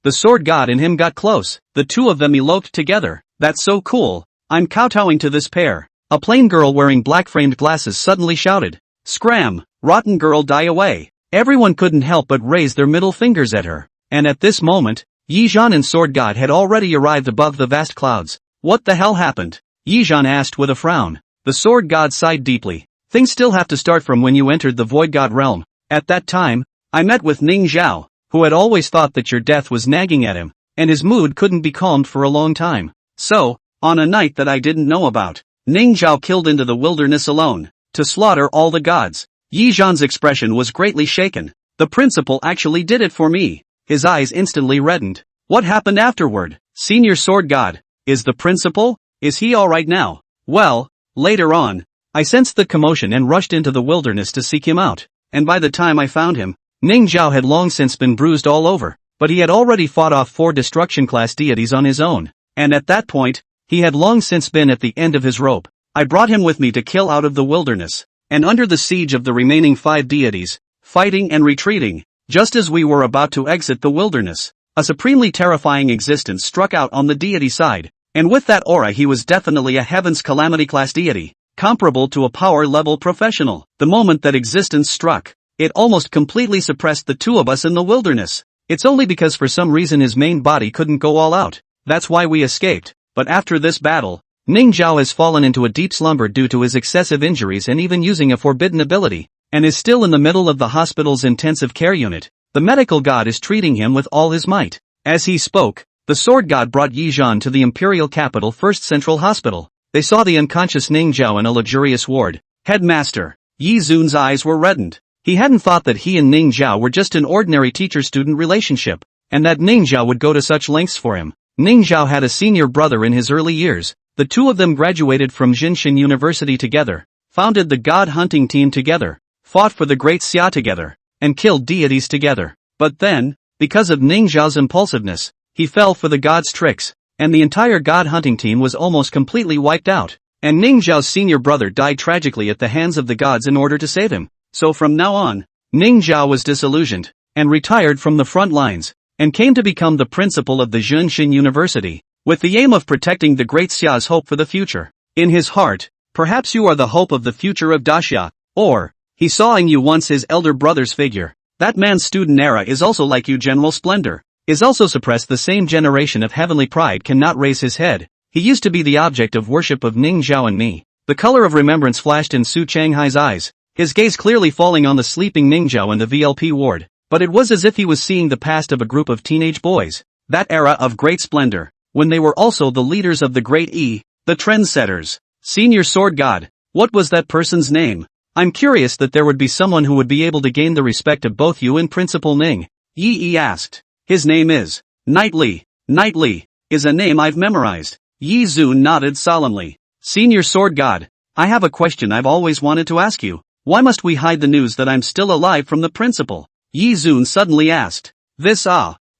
sword god and him got close. The two of them eloped together. That's so cool. I'm kowtowing to this pair. A plain girl wearing black-framed glasses suddenly shouted. Scram! Rotten girl, die away. Everyone couldn't help but raise their middle fingers at her. And at this moment, Yizhan and sword god had already arrived above the vast clouds. What the hell happened? Yizhan asked with a frown. The sword god sighed deeply. Things still have to start from when you entered the void god realm. At that time, I met with Ning Zhao, who had always thought that your death was nagging at him, and his mood couldn't be calmed for a long time. So, on a night that I didn't know about, Ning Zhao killed into the wilderness alone, to slaughter all the gods. Yizhan's expression was greatly shaken. The principal actually did it for me. His eyes instantly reddened. What happened afterward? Senior sword god. Is the principal? Is he alright now? Well, later on, I sensed the commotion and rushed into the wilderness to seek him out, and by the time I found him, Ning Zhao had long since been bruised all over, but he had already fought off 4 destruction class deities on his own, and at that point, he had long since been at the end of his rope. I brought him with me to kill out of the wilderness, and under the siege of the remaining 5 deities, fighting and retreating, just as we were about to exit the wilderness, a supremely terrifying existence struck out on the deity side, and with that aura he was definitely a Heaven's Calamity class deity, comparable to a power level professional. The moment that existence struck, it almost completely suppressed the 2 of us in the wilderness. It's only because for some reason his main body couldn't go all out. That's why we escaped. But after this battle, Ning Zhao has fallen into a deep slumber due to his excessive injuries and even using a forbidden ability, and is still in the middle of the hospital's intensive care unit. The medical god is treating him with all his might. As he spoke, the sword god brought Yizhan to the imperial capital First Central Hospital. They saw the unconscious Ning Zhao in a luxurious ward. Headmaster, Yi Zun's eyes were reddened. He hadn't thought that he and Ning Zhao were just an ordinary teacher-student relationship, and that Ning Zhao would go to such lengths for him. Ning Zhao had a senior brother in his early years. The 2 of them graduated from Jinshin University together, founded the god hunting team together, fought for the Great Xia together, and killed deities together. But then, because of Ning Zhao's impulsiveness, he fell for the god's tricks, and the entire god hunting team was almost completely wiped out. And Ning Zhao's senior brother died tragically at the hands of the gods in order to save him. So from now on, Ning Zhao was disillusioned, and retired from the front lines, and came to become the principal of the Jinshin University, with the aim of protecting the Great Xia's hope for the future. In his heart, perhaps you are the hope of the future of Daxia, or, he saw in you once his elder brother's figure. That man's student era is also like you, general splendor, is also suppressed. The same generation of heavenly pride cannot raise his head. He used to be the object of worship of Ning Zhao and me. The color of remembrance flashed in Su Changhai's eyes, his gaze clearly falling on the sleeping Ning Zhao in the VLP ward, but it was as if he was seeing the past of a group of teenage boys. That era of great splendor, when they were also the leaders of the Great E, the trendsetters. Senior Sword God, what was that person's name? I'm curious that there would be someone who would be able to gain the respect of both you and Principal Ning. Yi asked. His name is Knightley. Knightley is a name I've memorized. Yi Zun nodded solemnly. Senior Sword God, I have a question I've always wanted to ask you. Why must we hide the news that I'm still alive from the principal? Yi Zun suddenly asked.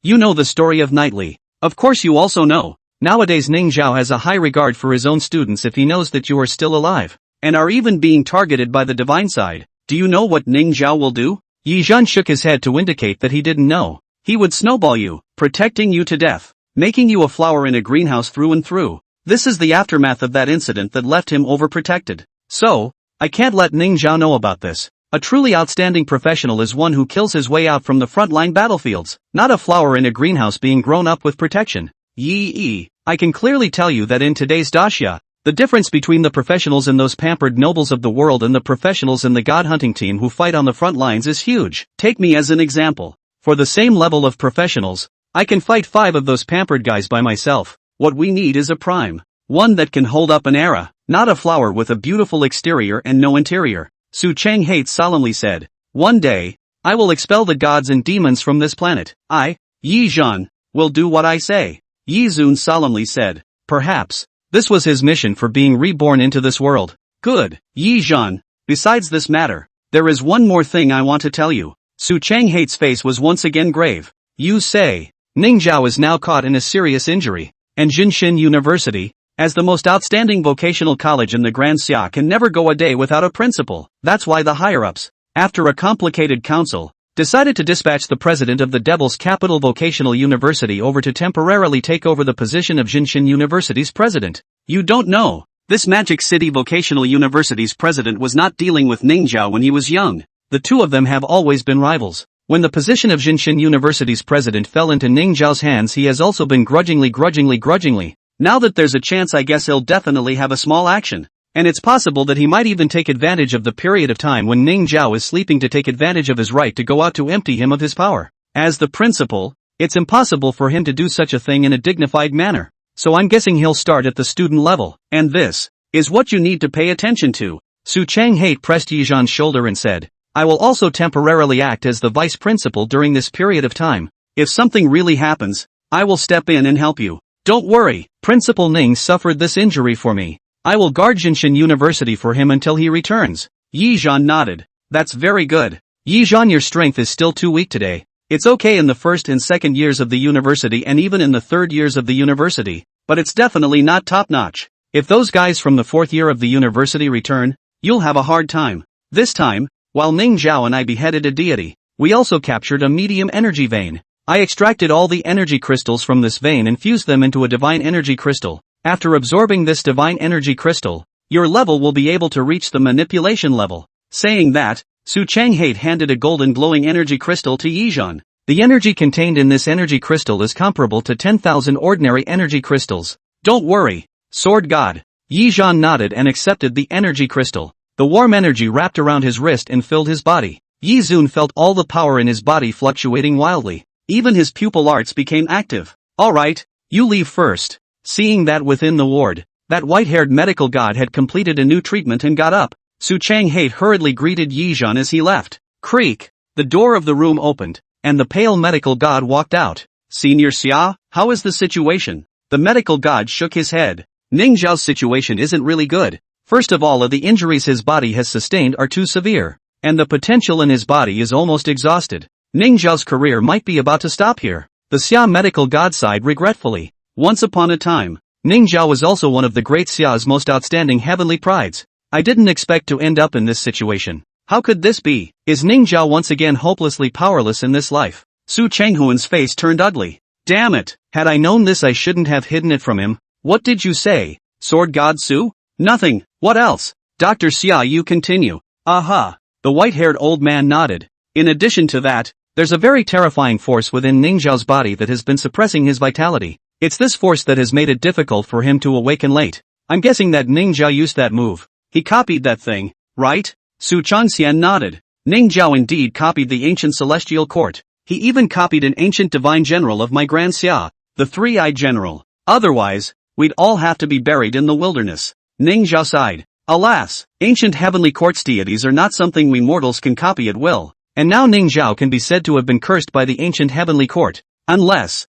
You know the story of Knightley. Of course you also know. Nowadays Ning Zhao has a high regard for his own students if he knows that you are still alive, and are even being targeted by the divine side. Do you know what Ning Zhao will do? Yi Zhan shook his head to indicate that he didn't know. He would snowball you, protecting you to death, making you a flower in a greenhouse through and through. This is the aftermath of that incident that left him overprotected. So, I can't let Ning Zhao know about this. A truly outstanding professional is one who kills his way out from the frontline battlefields, not a flower in a greenhouse being grown up with protection. Yi, I can clearly tell you that in today's Daxia, the difference between the professionals and those pampered nobles of the world and the professionals in the god-hunting team who fight on the front lines is huge. Take me as an example. For the same level of professionals, I can fight 5 of those pampered guys by myself. What we need is a prime. One that can hold up an era, not a flower with a beautiful exterior and no interior. Su Chang Hate solemnly said. One day, I will expel the gods and demons from this planet. I, Yi Zhan, will do what I say. Yi Zun solemnly said. Perhaps, this was his mission for being reborn into this world. Good, Yi Zhan. Besides this matter, there is one more thing I want to tell you. Su Chang Hate's face was once again grave. You say, Ning Zhao is now caught in a serious injury, and Jinshin University, as the most outstanding vocational college in the Grand Xia, can never go a day without a principal. That's why the higher-ups, after a complicated council, decided to dispatch the president of the Devil's Capital Vocational University over to temporarily take over the position of Jinshin University's president. You don't know, this Magic City Vocational University's president was not dealing with Ning Zhao when he was young. The two of them have always been rivals. When the position of Jinshin University's president fell into Ning Zhao's hands, he has also been grudgingly. Now that there's a chance, I guess he'll definitely have a small action. And it's possible that he might even take advantage of the period of time when Ning Zhao is sleeping to take advantage of his right to go out to empty him of his power. As the principal, it's impossible for him to do such a thing in a dignified manner. So I'm guessing he'll start at the student level. And this is what you need to pay attention to. Su Chang Hate pressed Yi Zhan's shoulder and said, I will also temporarily act as the vice principal during this period of time. If something really happens, I will step in and help you. Don't worry, Principal Ning suffered this injury for me. I will guard Jinshin University for him until he returns. Yi Zhan nodded. That's very good. Yi Zhan, your strength is still too weak today. It's okay in the first and second years of the university and even in the third years of the university, but it's definitely not top-notch. If those guys from the 4th year of the university return, you'll have a hard time. This time, while Ning Zhao and I beheaded a deity, we also captured a medium energy vein. I extracted all the energy crystals from this vein and fused them into a divine energy crystal. After absorbing this divine energy crystal, your level will be able to reach the manipulation level. Saying that, Su Chang Hate handed a golden glowing energy crystal to Yi Zhan. The energy contained in this energy crystal is comparable to 10,000 ordinary energy crystals. Don't worry, Sword God. Yi Zhan nodded and accepted the energy crystal. The warm energy wrapped around his wrist and filled his body. Yi Zun felt all the power in his body fluctuating wildly. Even his pupil arts became active. Alright, you leave first. Seeing that within the ward, that white-haired medical god had completed a new treatment and got up, Su Chang Hate hurriedly greeted Yi Zhan as he left. Creak! The door of the room opened, and the pale medical god walked out. Senior Xia, how is the situation? The medical god shook his head. Ning Zhao's situation isn't really good. First of all, the injuries his body has sustained are too severe, and the potential in his body is almost exhausted. Ning Zhao's career might be about to stop here. The Xia medical god sighed regretfully. Once upon a time, Ning Zhao was also one of the great Xia's most outstanding heavenly prides. I didn't expect to end up in this situation. How could this be? Is Ning Zhao once again hopelessly powerless in this life? Su Changhuan's face turned ugly. Damn it! Had I known this, I shouldn't have hidden it from him. What did you say, Sword God Su? Nothing. What else? Dr. Xia, you continue. Aha! The white-haired old man nodded. In addition to that, there's a very terrifying force within Ning Zhao's body that has been suppressing his vitality. It's this force that has made it difficult for him to awaken late. I'm guessing that Ning Zhao used that move. He copied that thing, right? Su Changxian nodded. Ning Zhao indeed copied the ancient celestial court. He even copied an ancient divine general of my Grand Xia, the three-eyed general. Otherwise, we'd all have to be buried in the wilderness. Ning Zhao sighed. Alas, ancient heavenly court's deities are not something we mortals can copy at will. And now Ning Zhao can be said to have been cursed by the ancient heavenly court. Unless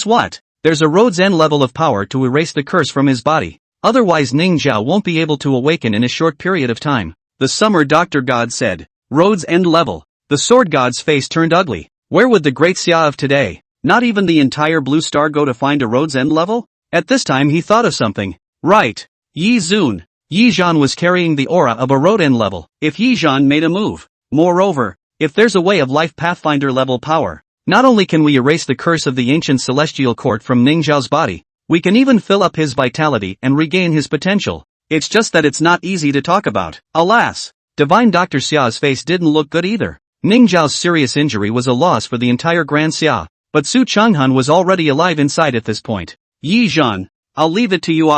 what? There's a Road's End level of power to erase the curse from his body. Otherwise Ning Zhao won't be able to awaken in a short period of time. The summer doctor god said. Road's End level. The sword god's face turned ugly. Where would the great Xia of today, not even the entire blue star, go to find a Road's End level? At this time he thought of something. Right. Yi Zun. Yi Zhan was carrying the aura of a road end level. If Yi Zhan made a move. Moreover, if there's a way of life Pathfinder level power, not only can we erase the curse of the ancient celestial court from Ning Zhao's body, we can even fill up his vitality and regain his potential. It's just that it's not easy to talk about. Alas, Divine Dr. Xia's face didn't look good either. Ning Zhao's serious injury was a loss for the entire Grand Xia, but Su Changhan was already alive inside at this point. Yi Zhan, I'll leave it to you.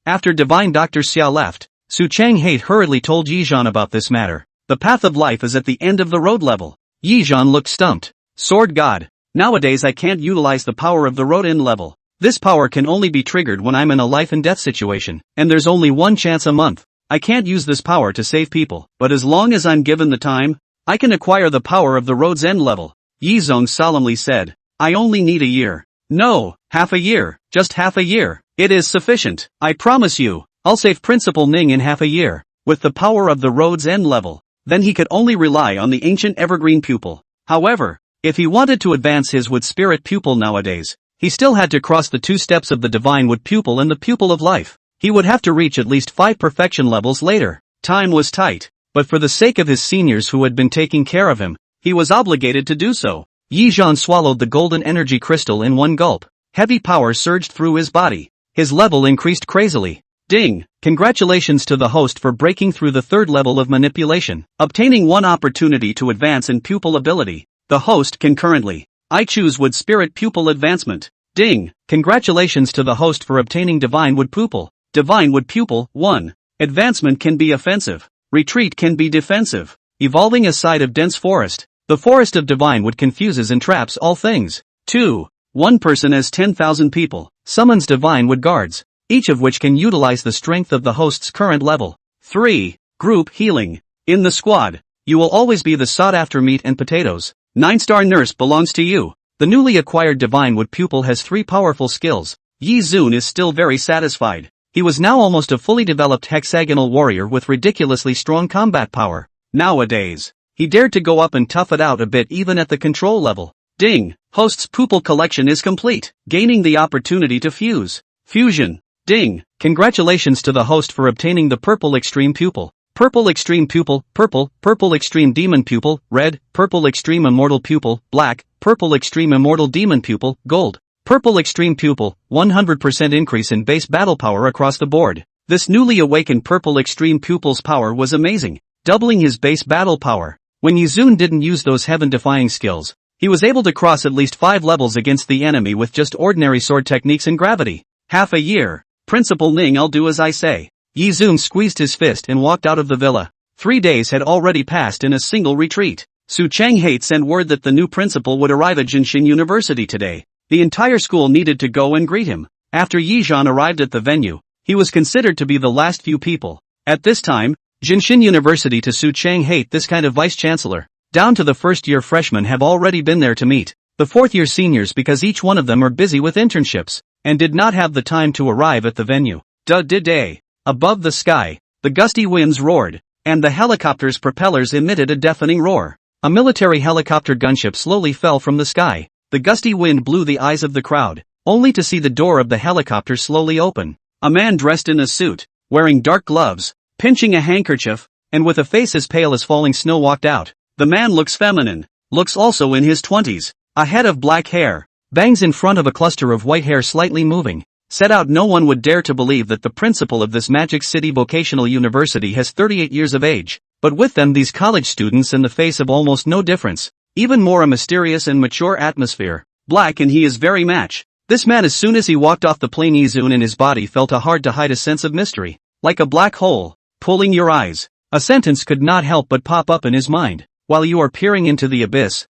After Divine Dr. Xia left, Su Changhate hurriedly told Yi Zhan about this matter. The path of life is at the end of the road level. Yi Zhan looked stumped. Sword God, nowadays I can't utilize the power of the road end level. This power can only be triggered when I'm in a life and death situation, and there's only one chance a month. I can't use this power to save people, but as long as I'm given the time, I can acquire the power of the road's end level. Yi Zong solemnly said, I only need a year. No, half a year, just half a year. It is sufficient. I promise you, I'll save Principal Ning in half a year, with the power of the road's end level. Then he could only rely on the ancient evergreen pupil. However, if he wanted to advance his wood spirit pupil nowadays, he still had to cross the 2 steps of the divine wood pupil and the pupil of life. He would have to reach at least 5 perfection levels later. Time was tight, but for the sake of his seniors who had been taking care of him, he was obligated to do so. Yi Zhan swallowed the golden energy crystal in one gulp. Heavy power surged through his body. His level increased crazily. Ding! Congratulations to the host for breaking through the 3rd level of manipulation, obtaining 1 opportunity to advance in pupil ability. The host can currently. I choose Wood Spirit Pupil Advancement. Ding! Congratulations to the host for obtaining Divine Wood Pupil. Divine Wood Pupil, 1. Advancement can be offensive. Retreat can be defensive. Evolving a side of dense forest. The forest of Divine Wood confuses and traps all things. 2. One person as 10,000 people. Summons Divine Wood Guards, each of which can utilize the strength of the host's current level. 3. Group Healing. In the squad, you will always be the sought-after meat and potatoes. 9-star Nurse belongs to you. The newly acquired Divine Wood pupil has 3 powerful skills. Yi Zun is still very satisfied. He was now almost a fully developed hexagonal warrior with ridiculously strong combat power. Nowadays, he dared to go up and tough it out a bit even at the control level. Ding! Host's pupil collection is complete, gaining the opportunity to fuse. Fusion. Ding! Congratulations to the host for obtaining the Purple Extreme Pupil. Purple Extreme Pupil, Purple, Purple Extreme Demon Pupil, Red, Purple Extreme Immortal Pupil, Black, Purple Extreme Immortal Demon Pupil, Gold. Purple Extreme Pupil, 100% increase in base battle power across the board. This newly awakened Purple Extreme Pupil's power was amazing, doubling his base battle power. When Yi Zun didn't use those heaven-defying skills, he was able to cross at least 5 levels against the enemy with just ordinary sword techniques and gravity. Half a year. Principal Ning, I'll do as I say. Yi Zun squeezed his fist and walked out of the villa. 3 days had already passed in a single retreat. Su Changhate sent word that the new principal would arrive at Jinshin University today. The entire school needed to go and greet him. After Yi Zhan arrived at the venue, he was considered to be the last few people. At this time, Jinshin University to Su Changhate, this kind of vice-chancellor, down to the first-year freshmen have already been there to meet the fourth-year seniors because each one of them are busy with internships, and did not have the time to arrive at the venue. Day. Above the sky, the gusty winds roared, and the helicopter's propellers emitted a deafening roar. A military helicopter gunship slowly fell from the sky. The gusty wind blew the eyes of the crowd, only to see the door of the helicopter slowly open. A man dressed in a suit, wearing dark gloves, pinching a handkerchief, and with a face as pale as falling snow walked out. The man looks feminine, looks also in his 20s, a head of black hair, bangs in front of a cluster of white hair slightly moving. Set out, no one would dare to believe that the principal of this Magic City Vocational University has 38 years of age, but with them these college students in the face of almost no difference, even more a mysterious and mature atmosphere. Black, and he is very match. This man, as soon as he walked off the plane, Yi Zun in his body felt a hard to hide a sense of mystery, like a black hole, pulling your eyes. A sentence could not help but pop up in his mind. While you are peering into the abyss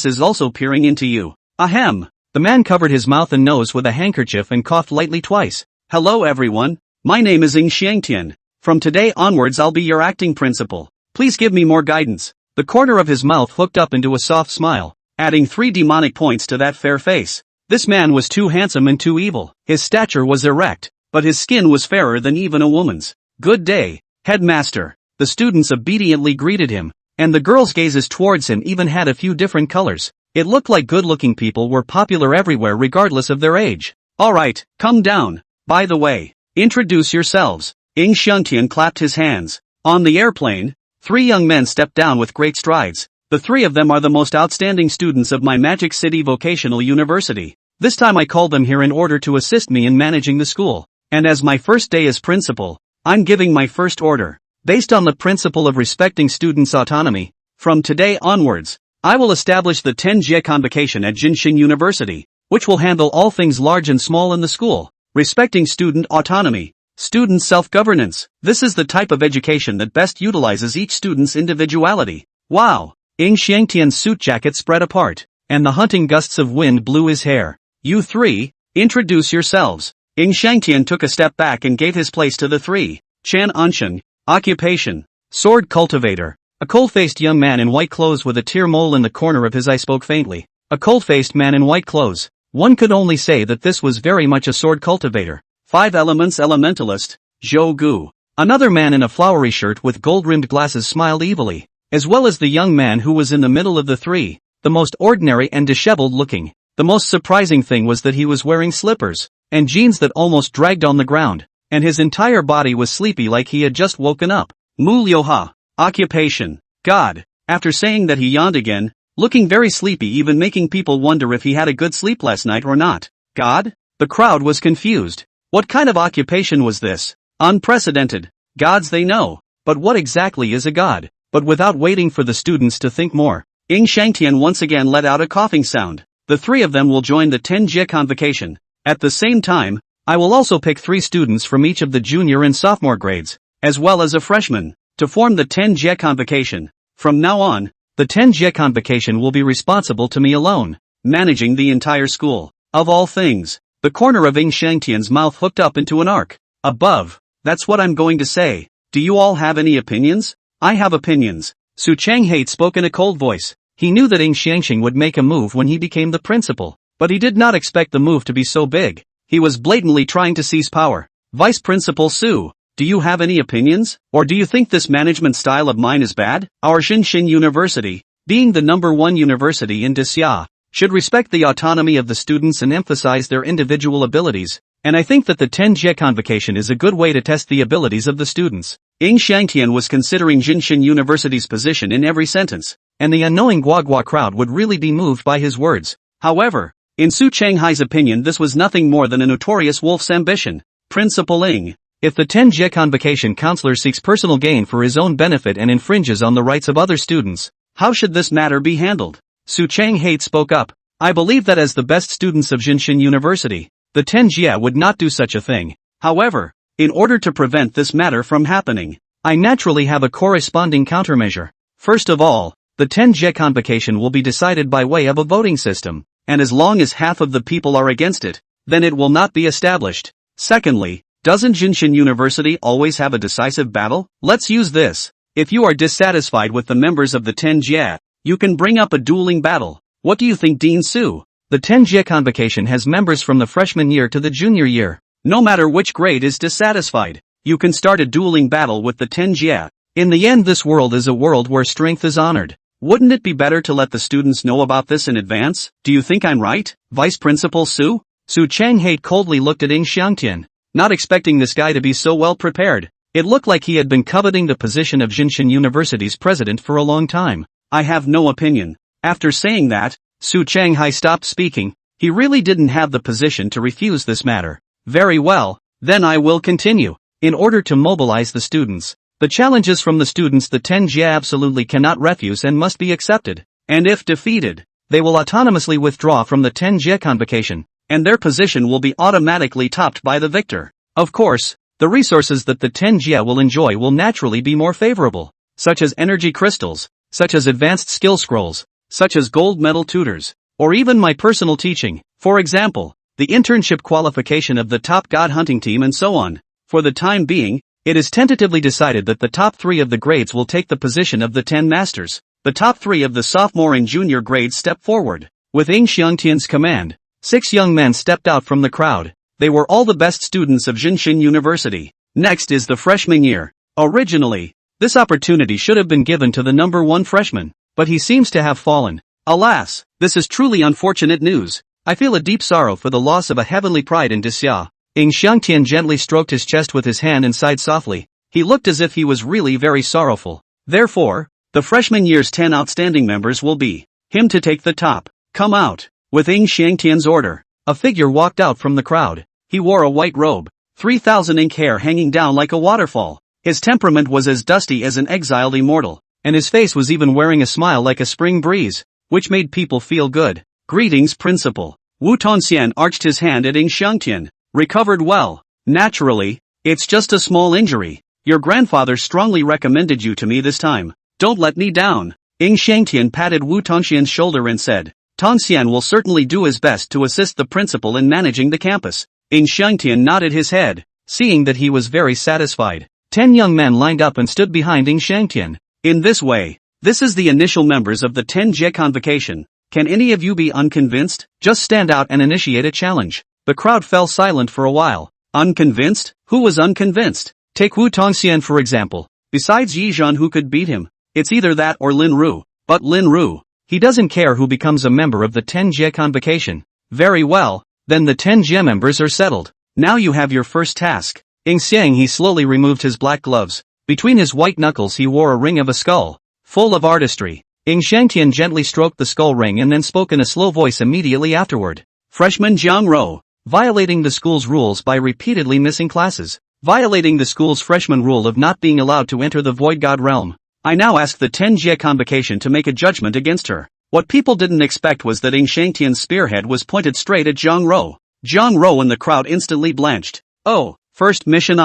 is also peering into you. Ahem. The man covered his mouth and nose with a handkerchief and coughed lightly twice. Hello everyone, my name is Ing Xiangtian. From today onwards I'll be your acting principal. Please give me more guidance. The corner of his mouth hooked up into a soft smile, adding 3 demonic points to that fair face. This man was too handsome and too evil. His stature was erect, but his skin was fairer than even a woman's. Good day, headmaster. The students obediently greeted him, and the girls' gazes towards him even had a few different colors. It looked like good-looking people were popular everywhere regardless of their age. Alright, come down. By the way, introduce yourselves. Ing Xiangtian clapped his hands. On the airplane, 3 young men stepped down with great strides. The 3 of them are the most outstanding students of my Magic City Vocational University. This time I called them here in order to assist me in managing the school. And as my first day as principal, I'm giving my first order. Based on the principle of respecting students' autonomy, from today onwards, I will establish the 10-Jie Convocation at Jinshin University, which will handle all things large and small in the school, respecting student autonomy, student self-governance. This is the type of education that best utilizes each student's individuality. Wow! Ing Xiangtian's suit jacket spread apart, and the hunting gusts of wind blew his hair. You 3, introduce yourselves. Ing Xiangtian took a step back and gave his place to the 3. Chan Ansheng, occupation, sword cultivator. A cold-faced young man in white clothes with a tear mole in the corner of his eye spoke faintly. A cold-faced man in white clothes. One could only say that this was very much a sword cultivator. 5 elements elementalist, Zhou Gu. Another man in a flowery shirt with gold-rimmed glasses smiled evilly, as well as the young man who was in the middle of the 3, the most ordinary and disheveled looking. The most surprising thing was that he was wearing slippers, and jeans that almost dragged on the ground, and his entire body was sleepy like he had just woken up. Mu Liuha, occupation, God. After saying that he yawned again, looking very sleepy, even making people wonder if he had a good sleep last night or not. God? The crowd was confused. What kind of occupation was this? Unprecedented. Gods they know. But what exactly is a god? But without waiting for the students to think more, Ing Xiangtian once again let out a coughing sound. The 3 of them will join the 10-Jie Convocation. At the same time, I will also pick 3 students from each of the junior and sophomore grades, as well as a freshman, to form the 10-Jie Convocation. From now on, the 10-Jie Convocation will be responsible to me alone, managing the entire school. Of all things, the corner of Ing Xiangtian's mouth hooked up into an arc. Above. That's what I'm going to say. Do you all have any opinions? I have opinions. Su Changhate spoke in a cold voice. He knew that Ing Xiangxing would make a move when he became the principal, but he did not expect the move to be so big. He was blatantly trying to seize power. Vice Principal Su, do you have any opinions? Or do you think this management style of mine is bad? Our Jinshin University, being the #1 university in Xia, should respect the autonomy of the students and emphasize their individual abilities, and I think that the 10-Jie Convocation is a good way to test the abilities of the students. Ing Xiangtian was considering Jinshin University's position in every sentence, and the unknowing Guagua crowd would really be moved by his words. However, in Su Changhai's opinion, this was nothing more than a notorious wolf's ambition. Principal Ing, if the 10-Jie Convocation counselor seeks personal gain for his own benefit and infringes on the rights of other students, how should this matter be handled? Su Changhate spoke up. I believe that as the best students of Jinshin University, the 10-Jie would not do such a thing. However, in order to prevent this matter from happening, I naturally have a corresponding countermeasure. First of all, the 10-Jie Convocation will be decided by way of a voting system, and as long as half of the people are against it, then it will not be established. Secondly, doesn't Jinshin University always have a decisive battle? Let's use this. If you are dissatisfied with the members of the 10-Jie, you can bring up a dueling battle. What do you think, Dean Su? The 10-Jie Convocation has members from the freshman year to the junior year. No matter which grade is dissatisfied, you can start a dueling battle with the 10-Jie. In the end, this world is a world where strength is honored. Wouldn't it be better to let the students know about this in advance? Do you think I'm right, Vice Principal Su? Su Changhate coldly looked at Ing Xiangtian, not expecting this guy to be so well prepared. It looked like he had been coveting the position of Jinshin University's president for a long time. I have no opinion. After saying that, Su Changhai stopped speaking. He really didn't have the position to refuse this matter. Very well, then I will continue. In order to mobilize the students, the challenges from the students the 10-Jie absolutely cannot refuse and must be accepted. And if defeated, they will autonomously withdraw from the 10-Jie Convocation, and their position will be automatically topped by the victor. Of course, the resources that the 10-Jie will enjoy will naturally be more favorable, such as energy crystals, such as advanced skill scrolls, such as gold medal tutors, or even my personal teaching, for example, the internship qualification of the top god hunting team and so on. For the time being, it is tentatively decided that the top 3 of the grades will take the position of the 10 masters. The top 3 of the sophomore and junior grades step forward. With Ing Xiangtian's command, 6 young men stepped out from the crowd. They were all the best students of Jinshin University. Next is the freshman year. Originally, this opportunity should have been given to the #1 freshman, but he seems to have fallen. Alas, this is truly unfortunate news. I feel a deep sorrow for the loss of a heavenly pride in Disya. Ing Xiangtian gently stroked his chest with his hand and sighed softly. He looked as if he was really very sorrowful. Therefore, the freshman year's 10 outstanding members will be him to take the top. Come out. With Ing Xiangtian's order, a figure walked out from the crowd. He wore a white robe, 3,000 ink hair hanging down like a waterfall. His temperament was as dusty as an exiled immortal, and his face was even wearing a smile like a spring breeze, which made people feel good. Greetings, Principal. Wu Tongxian arched his hand at Ing Xiangtian. Recovered well. Naturally, it's just a small injury. Your grandfather strongly recommended you to me this time. Don't let me down. Ing Xiangtian patted Wu Tongxian's shoulder and said, Tongxian will certainly do his best to assist the principal in managing the campus. Ing Xiangtian nodded his head, seeing that he was very satisfied. 10 young men lined up and stood behind Ing Xiangtian. In this way, this is the initial members of the 10J convocation. Can any of you be unconvinced? Just stand out and initiate a challenge. The crowd fell silent for a while. Unconvinced? Who was unconvinced? Take Wu Tongxian for example. Besides Yi Zhan, who could beat him? It's either that or Lin Ru. But Lin Ru, he doesn't care who becomes a member of the 10J convocation. Very well, then the 10J members are settled. Now you have your first task. Ing Xiang, he slowly removed his black gloves. Between his white knuckles he wore a ring of a skull, full of artistry. Ing Xiangtian gently stroked the skull ring and then spoke in a slow voice immediately afterward. Freshman Jiang Rou, violating the school's rules by repeatedly missing classes, violating the school's freshman rule of not being allowed to enter the Void God realm. I now ask the 10Jie convocation to make a judgment against her. What people didn't expect was that Ing Xiangtian's spearhead was pointed straight at Jiang Rou. Jiang Rou and the crowd instantly blanched. Oh, first mission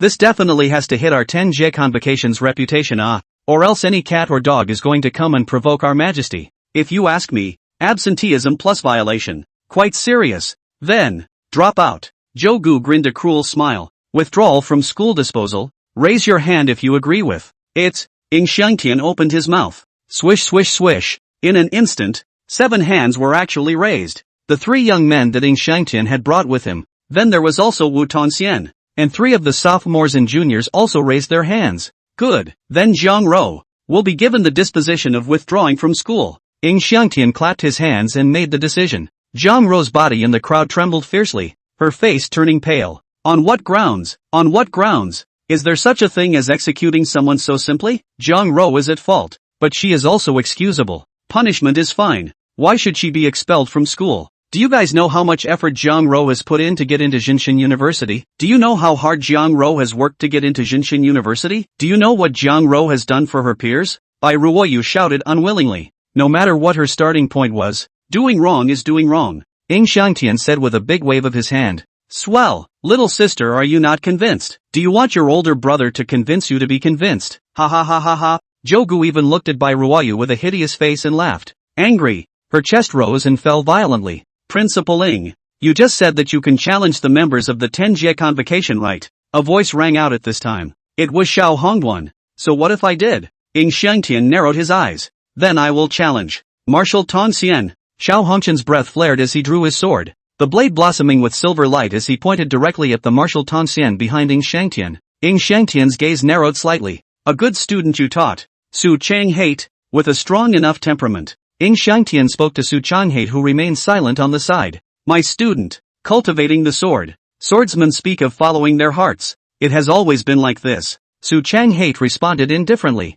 this definitely has to hit our 10Jie convocation's reputation or else any cat or dog is going to come and provoke our majesty. If you ask me, absenteeism plus violation. Quite serious. Then, drop out. Zhou Gu grinned a cruel smile. Withdrawal from school disposal? Raise your hand if you agree with it. Ing Xiangtian opened his mouth. Swish swish swish. In an instant, 7 hands were actually raised. The 3 young men that Ing Xiangtian had brought with him. Then there was also Wu Tongxian. And 3 of the sophomores and juniors also raised their hands. Good. Then Jiang Rou will be given the disposition of withdrawing from school. Ing Xiangtian clapped his hands and made the decision. Jiang Rou's body in the crowd trembled fiercely, her face turning pale. On what grounds? On what grounds? Is there such a thing as executing someone so simply? Jiang Rou is at fault, but she is also excusable. Punishment is fine. Why should she be expelled from school? Do you guys know how much effort Jiang Rou has put in to get into Jinshin University? Do you know how hard Jiang Rou has worked to get into Jinshin University? Do you know what Jiang Rou has done for her peers? Bai Ruoyu shouted unwillingly. No matter what her starting point was, doing wrong is doing wrong. Ing Xiangtian said with a big wave of his hand. Swell, little sister, are you not convinced? Do you want your older brother to convince you to be convinced? Ha ha ha ha ha. Zhou Gu even looked at Bai Ruoyu with a hideous face and laughed. Angry, her chest rose and fell violently. Principal Ing, you just said that you can challenge the members of the 10Jie convocation, right? A voice rang out at this time. It was Xiao Hongduan. So what if I did? Ing Xiangtian narrowed his eyes. Then I will challenge. Marshal Tongxian. Xiao Hongqian's breath flared as he drew his sword, the blade blossoming with silver light as he pointed directly at the Marshal Tongxian behind Ing Xiangtian. Ing Xiangtian's gaze narrowed slightly. A good student you taught. Su Changhate, with a strong enough temperament. Ing Xiangtian spoke to Su Changhate, who remained silent on the side. My student, cultivating the sword. Swordsmen speak of following their hearts. It has always been like this. Su Changhate responded indifferently.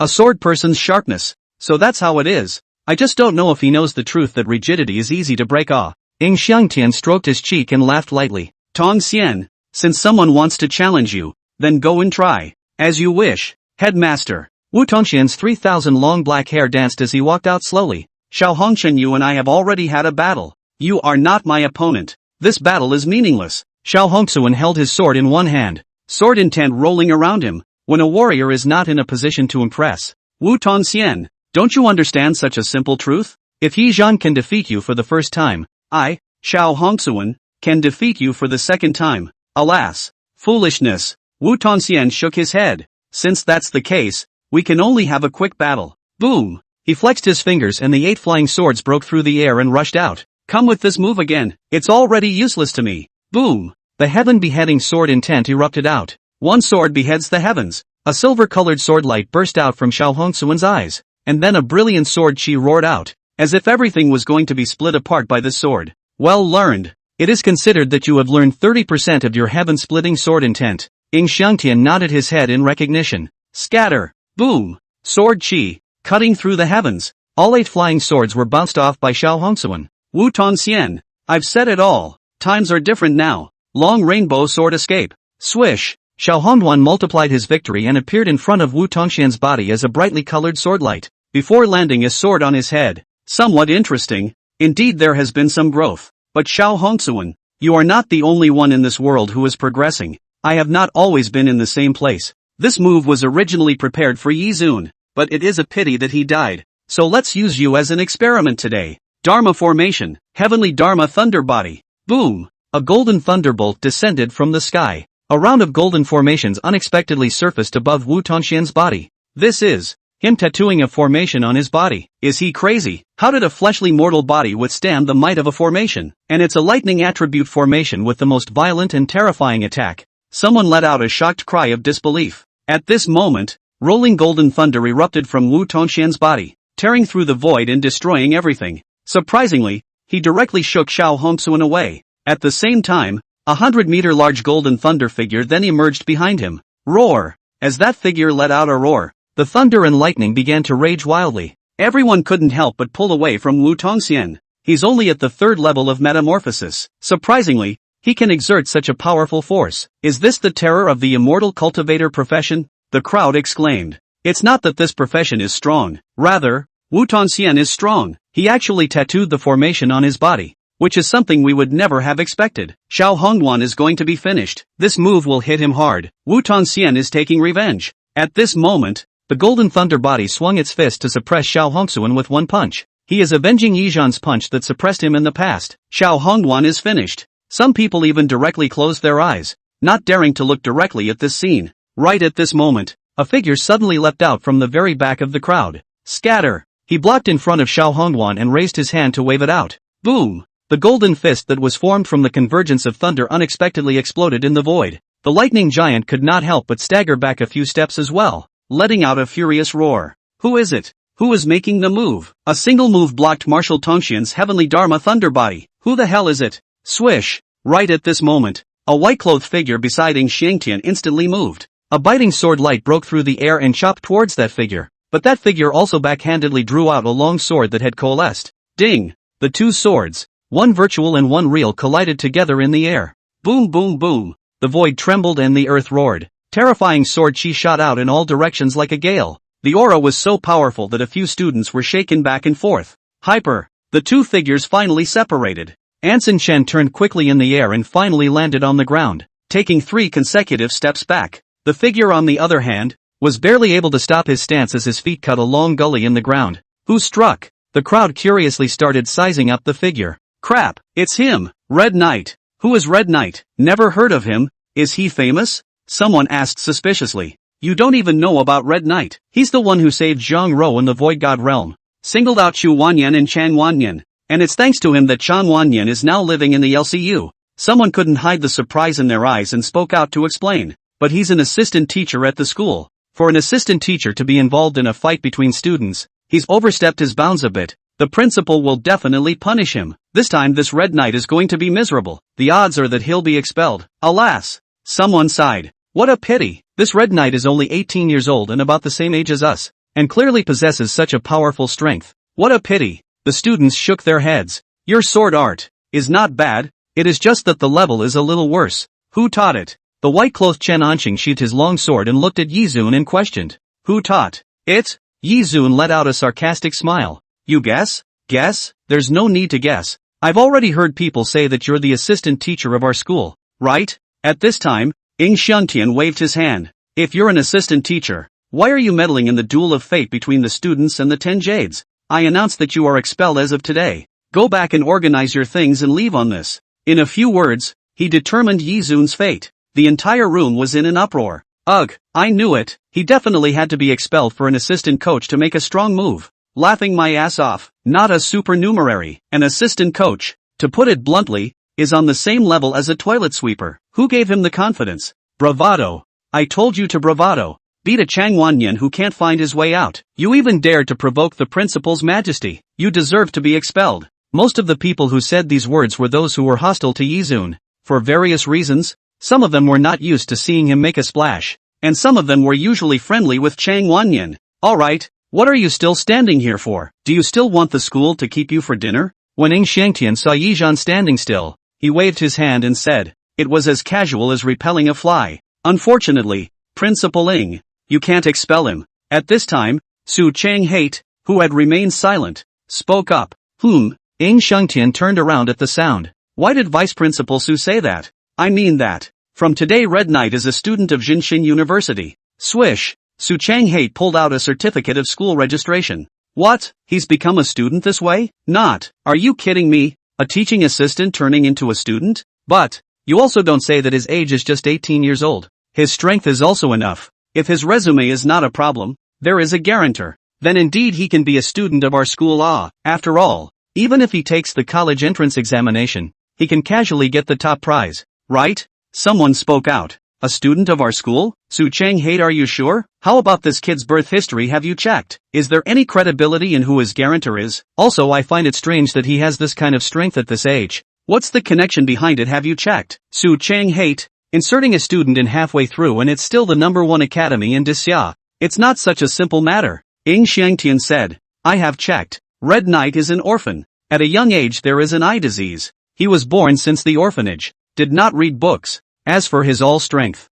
A sword person's sharpness. So that's how it is. I just don't know if he knows the truth that rigidity is easy to break off. Ing Xiangtian stroked his cheek and laughed lightly. Tongxian, since someone wants to challenge you, then go and try. As you wish, headmaster. Wu Tongxian's 3,000 long black hair danced as he walked out slowly. Xiao Hongqian, you and I have already had a battle. You are not my opponent. This battle is meaningless. Xiao Hongxian held his sword in one hand, sword intent rolling around him. When a warrior is not in a position to impress, Wu Tongxian, don't you understand such a simple truth? If Yi Zhan can defeat you for the first time, I, Xiao Hongxian, can defeat you for the second time. Alas, foolishness. Wu Tongxian shook his head. Since that's the case, we can only have a quick battle. Boom! He flexed his fingers and the 8 flying swords broke through the air and rushed out. Come with this move again. It's already useless to me. Boom! The heaven-beheading sword intent erupted out. One sword beheads the heavens. A silver-colored sword light burst out from Xiao Hongxian's eyes. And then a brilliant sword chi roared out. as if everything was going to be split apart by this sword. Well learned. It is considered that you have learned 30% of your heaven-splitting sword intent. Ing Xiangtian nodded his head in recognition. Scatter! Boom! Sword chi, cutting through the heavens. All 8 flying swords were bounced off by Xiao Hongsuan. Wu Tongxian. I've said it all. Times are different now. Long rainbow sword escape. Swish! Xiao Hongduan multiplied his victory and appeared in front of Wu Tongxian's body as a brightly colored swordlight, before landing his sword on his head. Somewhat interesting. Indeed, there has been some growth. But Xiao Hongsuan, you are not the only one in this world who is progressing. I have not always been in the same place. This move was originally prepared for Yi Zun, but it is a pity that he died. So let's use you as an experiment today. Dharma formation, heavenly Dharma thunder body. Boom! A golden thunderbolt descended from the sky. A round of golden formations unexpectedly surfaced above Wu Tongxian's body. This is him tattooing a formation on his body. Is he crazy? How did a fleshly mortal body withstand the might of a formation? And it's a lightning attribute formation with the most violent and terrifying attack. Someone let out a shocked cry of disbelief. At this moment, rolling golden thunder erupted from Wu Tongxian's body, tearing through the void and destroying everything. Surprisingly, he directly shook Xiao Hongsuan away. At the same time, 100-meter large golden thunder figure then emerged behind him. Roar! As that figure let out a roar, the thunder and lightning began to rage wildly. Everyone couldn't help but pull away from Wu Tongxian. He's only at the 3rd level of metamorphosis. Surprisingly, he can exert such a powerful force. Is this the terror of the immortal cultivator profession? The crowd exclaimed. It's not that this profession is strong. Rather, Wu Tongxian is strong. He actually tattooed the formation on his body, which is something we would never have expected. Xiao Hongduan is going to be finished. This move will hit him hard. Wu Tongxian is taking revenge. At this moment, the golden thunder body swung its fist to suppress Xiao Hongsuan with one punch. He is avenging Yizhan's punch that suppressed him in the past. Xiao Hongduan is finished. Some people even directly closed their eyes, not daring to look directly at this scene. Right at this moment, a figure suddenly leapt out from the very back of the crowd. Scatter! He blocked in front of Xiao Hongduan and raised his hand to wave it out. Boom! The golden fist that was formed from the convergence of thunder unexpectedly exploded in the void. The lightning giant could not help but stagger back a few steps as well, letting out a furious roar. Who is it? Who is making the move? A single move blocked Marshal Tongxian's heavenly Dharma thunder body. Who the hell is it? Swish! Right at this moment, a white-clothed figure beside Ing Xiangtian instantly moved. A biting sword light broke through the air and chopped towards that figure, but that figure also backhandedly drew out a long sword that had coalesced. Ding! The two swords, one virtual and one real, collided together in the air. Boom boom boom! The void trembled and the earth roared. Terrifying sword chi shot out in all directions like a gale. The aura was so powerful that a few students were shaken back and forth. Hyper! The two figures finally separated. Anson Chen turned quickly in the air and finally landed on the ground, taking 3 consecutive steps back. The figure, on the other hand, was barely able to stop his stance as his feet cut a long gully in the ground. Who struck? The crowd curiously started sizing up the figure. Crap, it's him! Red Knight! Who is Red Knight? Never heard of him. Is he famous? Someone asked suspiciously. You don't even know about Red Knight. He's the one who saved Zhang Rou in the Void God realm, singled out Chu Wanyan and Chan Wanyan, and it's thanks to him that Chan Wanyan is now living in the LCU. Someone couldn't hide the surprise in their eyes and spoke out to explain. But he's an assistant teacher at the school. For an assistant teacher to be involved in a fight between students, he's overstepped his bounds a bit. The principal will definitely punish him. This time this Red Knight is going to be miserable. The odds are that he'll be expelled. Alas! Someone sighed. What a pity. This Red Knight is only 18 years old and about the same age as us, and clearly possesses such a powerful strength. What a pity. The students shook their heads. Your sword art is not bad. It is just that the level is a little worse. Who taught it? The white-clothed Chen Anqing sheathed his long sword and looked at Yizun and questioned. Who taught it? Yizun let out a sarcastic smile. You guess? Guess? There's no need to guess. I've already heard people say that you're the assistant teacher of our school, right? At this time, Ing Xiangtian waved his hand. If you're an assistant teacher, why are you meddling in the duel of fate between the students and the 10 Jades? I announce that you are expelled as of today. Go back and organize your things and leave on this. In a few words, he determined Yizun's fate. The entire room was in an uproar. Ugh, I knew it. He definitely had to be expelled for an assistant coach to make a strong move. Laughing my ass off. Not a supernumerary. An assistant coach, to put it bluntly, is on the same level as a toilet sweeper. Who gave him the confidence? Bravado. I told you to bravado. Beat a Changwanyan who can't find his way out. You even dared to provoke the principal's majesty. You deserve to be expelled. Most of the people who said these words were those who were hostile to Yizun. For various reasons, some of them were not used to seeing him make a splash, and some of them were usually friendly with Changwanyan. Alright, what are you still standing here for? Do you still want the school to keep you for dinner? When Ing Xiangtian saw Yizhan standing still, he waved his hand and said, it was as casual as repelling a fly. Unfortunately, Principal Ing, you can't expel him. At this time, Su Changhate, who had remained silent, spoke up. Ing Xiangtian turned around at the sound. Why did Vice Principal Su say that? I mean that. From today Red Knight is a student of Jinshin University. Swish, Su Changhate pulled out a certificate of school registration. What? He's become a student this way? Not. Are you kidding me? A teaching assistant turning into a student? But, you also don't say that his age is just 18 years old. His strength is also enough. If his resume is not a problem, there is a guarantor. Then indeed he can be a student of our school. After all, even if he takes the college entrance examination, he can casually get the top prize, right? Someone spoke out. A student of our school? Su Changhate, are you sure? How about this kid's birth history, have you checked? Is there any credibility in who his guarantor is? Also, I find it strange that he has this kind of strength at this age. What's the connection behind it, have you checked? Su Changhate, inserting a student in halfway through and it's still the #1 academy in Disya. It's not such a simple matter. Ing Xiangtian said, I have checked. Red Knight is an orphan. At a young age there is an eye disease. He was born since the orphanage. Did not read books. As for his all strength,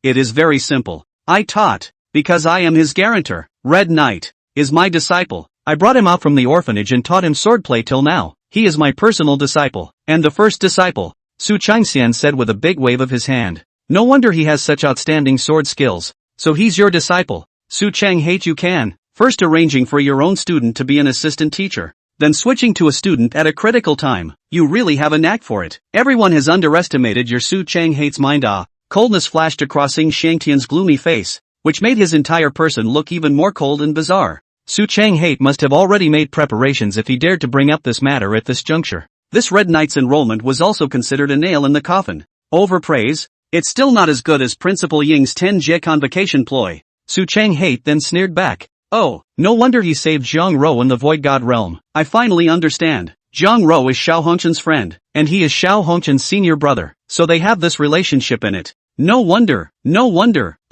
it is very simple. I taught, because I am his guarantor. Red Knight is my disciple. I brought him out from the orphanage and taught him swordplay till now. He is my personal disciple, and the first disciple, Su Changxian said with a big wave of his hand. No wonder he has such outstanding sword skills. So he's your disciple. Su Changhate, you can, first arranging for your own student to be an assistant teacher, then switching to a student at a critical time. You really have a knack for it. Everyone has underestimated your Su Changhate's mind. Coldness flashed across Ing Xiangtian's gloomy face, which made his entire person look even more cold and bizarre. Su Changhate must have already made preparations if he dared to bring up this matter at this juncture. This Red Knight's enrollment was also considered a nail in the coffin. Overpraise? It's still not as good as Principal Ying's 10-jie convocation ploy. Su Changhate then sneered back. Oh, no wonder he saved Zhang Rou in the Void God realm. I finally understand. Zhang Rou is Xiao Hongchen's friend, and he is Xiao Hongchen's senior brother, so they have this relationship in it. No wonder,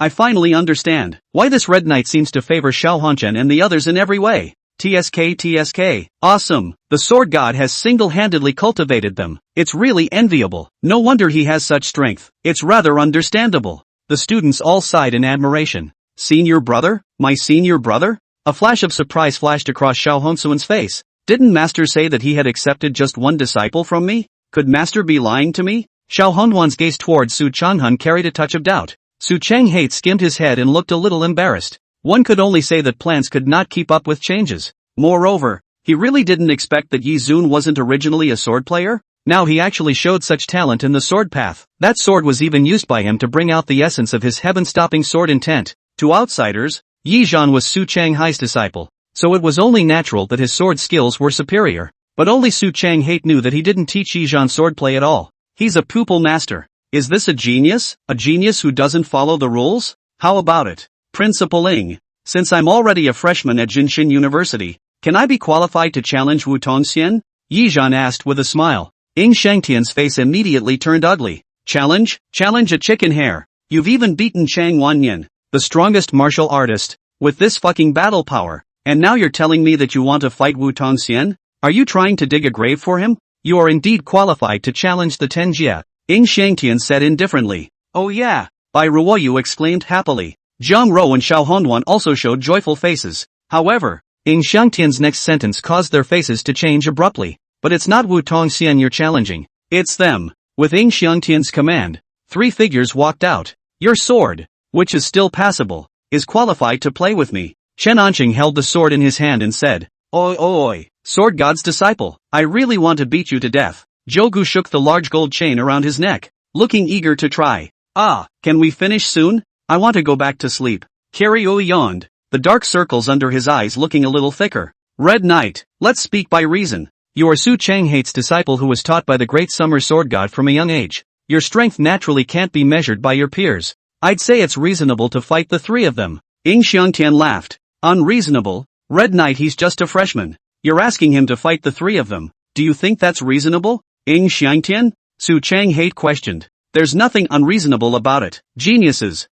I finally understand why this Red Knight seems to favor Xiao Hongchen and the others in every way. TSK, awesome, the Sword God has single-handedly cultivated them. It's really enviable. No wonder he has such strength. It's rather understandable. The students all sighed in admiration. Senior brother? My senior brother? A flash of surprise flashed across Xiao Hongsuan's face. Didn't Master say that he had accepted just one disciple from me? Could Master be lying to me? Xiao Hongwan's gaze towards Su Changhun carried a touch of doubt. Su Changhate skimmed his head and looked a little embarrassed. One could only say that plants could not keep up with changes. Moreover, he really didn't expect that Yi Zun wasn't originally a sword player. Now he actually showed such talent in the sword path. That sword was even used by him to bring out the essence of his heaven-stopping sword intent. To outsiders, Yi Zhan was Su Changhai's disciple, so it was only natural that his sword skills were superior. But only Su Changhate knew that he didn't teach Yi Zhan swordplay at all. He's a pupil master. Is this a genius? A genius who doesn't follow the rules? How about it? Principal Ing, since I'm already a freshman at Jinshin University, can I be qualified to challenge Wu Tongxian? Yi Zhan asked with a smile. Ing Xiangtian's face immediately turned ugly. Challenge? Challenge a chicken hair. You've even beaten Chang Wanyan, the strongest martial artist, with this fucking battle power, and now you're telling me that you want to fight Wu Tongxian? Are you trying to dig a grave for him? You are indeed qualified to challenge the Tenjie, Ing Xiangtian said indifferently. Oh yeah, Bai Ruoyu exclaimed happily. Zhang Rou and Xiao Honwan also showed joyful faces. However, Ing Xiangtian's next sentence caused their faces to change abruptly. But it's not Wu Tongxian you're challenging. It's them. With Ing Xiangtian's command, 3 figures walked out. Your sword, which is still passable, is qualified to play with me. Chen Anqing held the sword in his hand and said, Oi, Sword God's disciple, I really want to beat you to death. Jogu shook the large gold chain around his neck, looking eager to try. Can we finish soon? I want to go back to sleep. Kiryu yawned, the dark circles under his eyes looking a little thicker. Red Knight, let's speak by reason. You are Su Changhate's disciple who was taught by the great summer sword god from a young age. Your strength naturally can't be measured by your peers. I'd say it's reasonable to fight the three of them. Ying Xiangtian laughed. Unreasonable? Red Knight, he's just a freshman. You're asking him to fight the three of them. Do you think that's reasonable? Ying Xiangtian? Su Chang-hate questioned. There's nothing unreasonable about it. Geniuses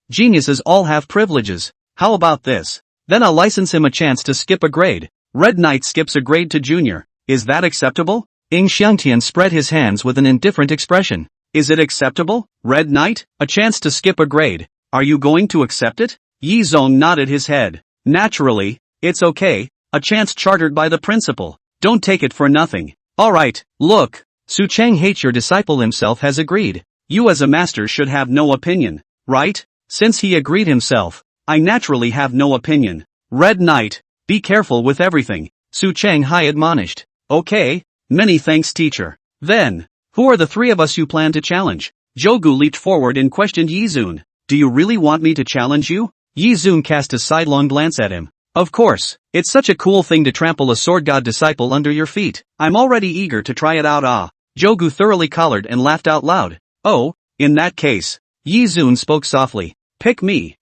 all have privileges. How about this? Then I'll license him a chance to skip a grade. Red Knight skips a grade to junior. Is that acceptable? Ying Xiangtian spread his hands with an indifferent expression. Is it acceptable? Red Knight? A chance to skip a grade. Are you going to accept it? Yi Zong nodded his head. Naturally. It's okay. A chance chartered by the principal. Don't take it for nothing. Alright, look. Su Chang hates your disciple himself has agreed. You as a master should have no opinion, right? Since he agreed himself, I naturally have no opinion. Red Knight, be careful with everything. Su Chang Hai admonished. Okay. Many thanks, teacher. Then, who are the three of us you plan to challenge? Jogu leaped forward and questioned Yi Zun. Do you really want me to challenge you? Yi Zun cast a sidelong glance at him. Of course, it's such a cool thing to trample a sword god disciple under your feet. I'm already eager to try it out. Jogu thoroughly collared and laughed out loud. Oh, in that case. Yi Zun spoke softly. Pick me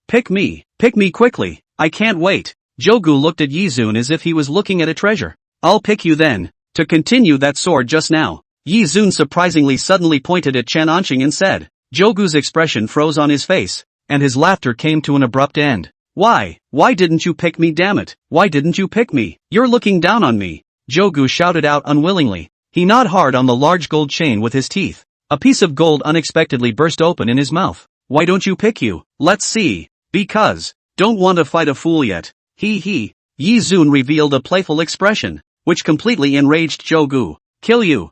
quickly. I can't wait. Jogu looked at Yi Zun as if he was looking at a treasure. I'll pick you then. To continue that sword just now. Yi Zun surprisingly suddenly pointed at Chen Anqing and said. Jogu's expression froze on his face, and his laughter came to an abrupt end. Why didn't you pick me, damn it? Why didn't you pick me? You're looking down on me. Jogu shouted out unwillingly. He gnawed hard on the large gold chain with his teeth. A piece of gold unexpectedly burst open in his mouth. Why don't you pick you? Let's see. Because. Don't want to fight a fool yet. He. Yi Zun revealed a playful expression, which completely enraged Jogu. Kill you.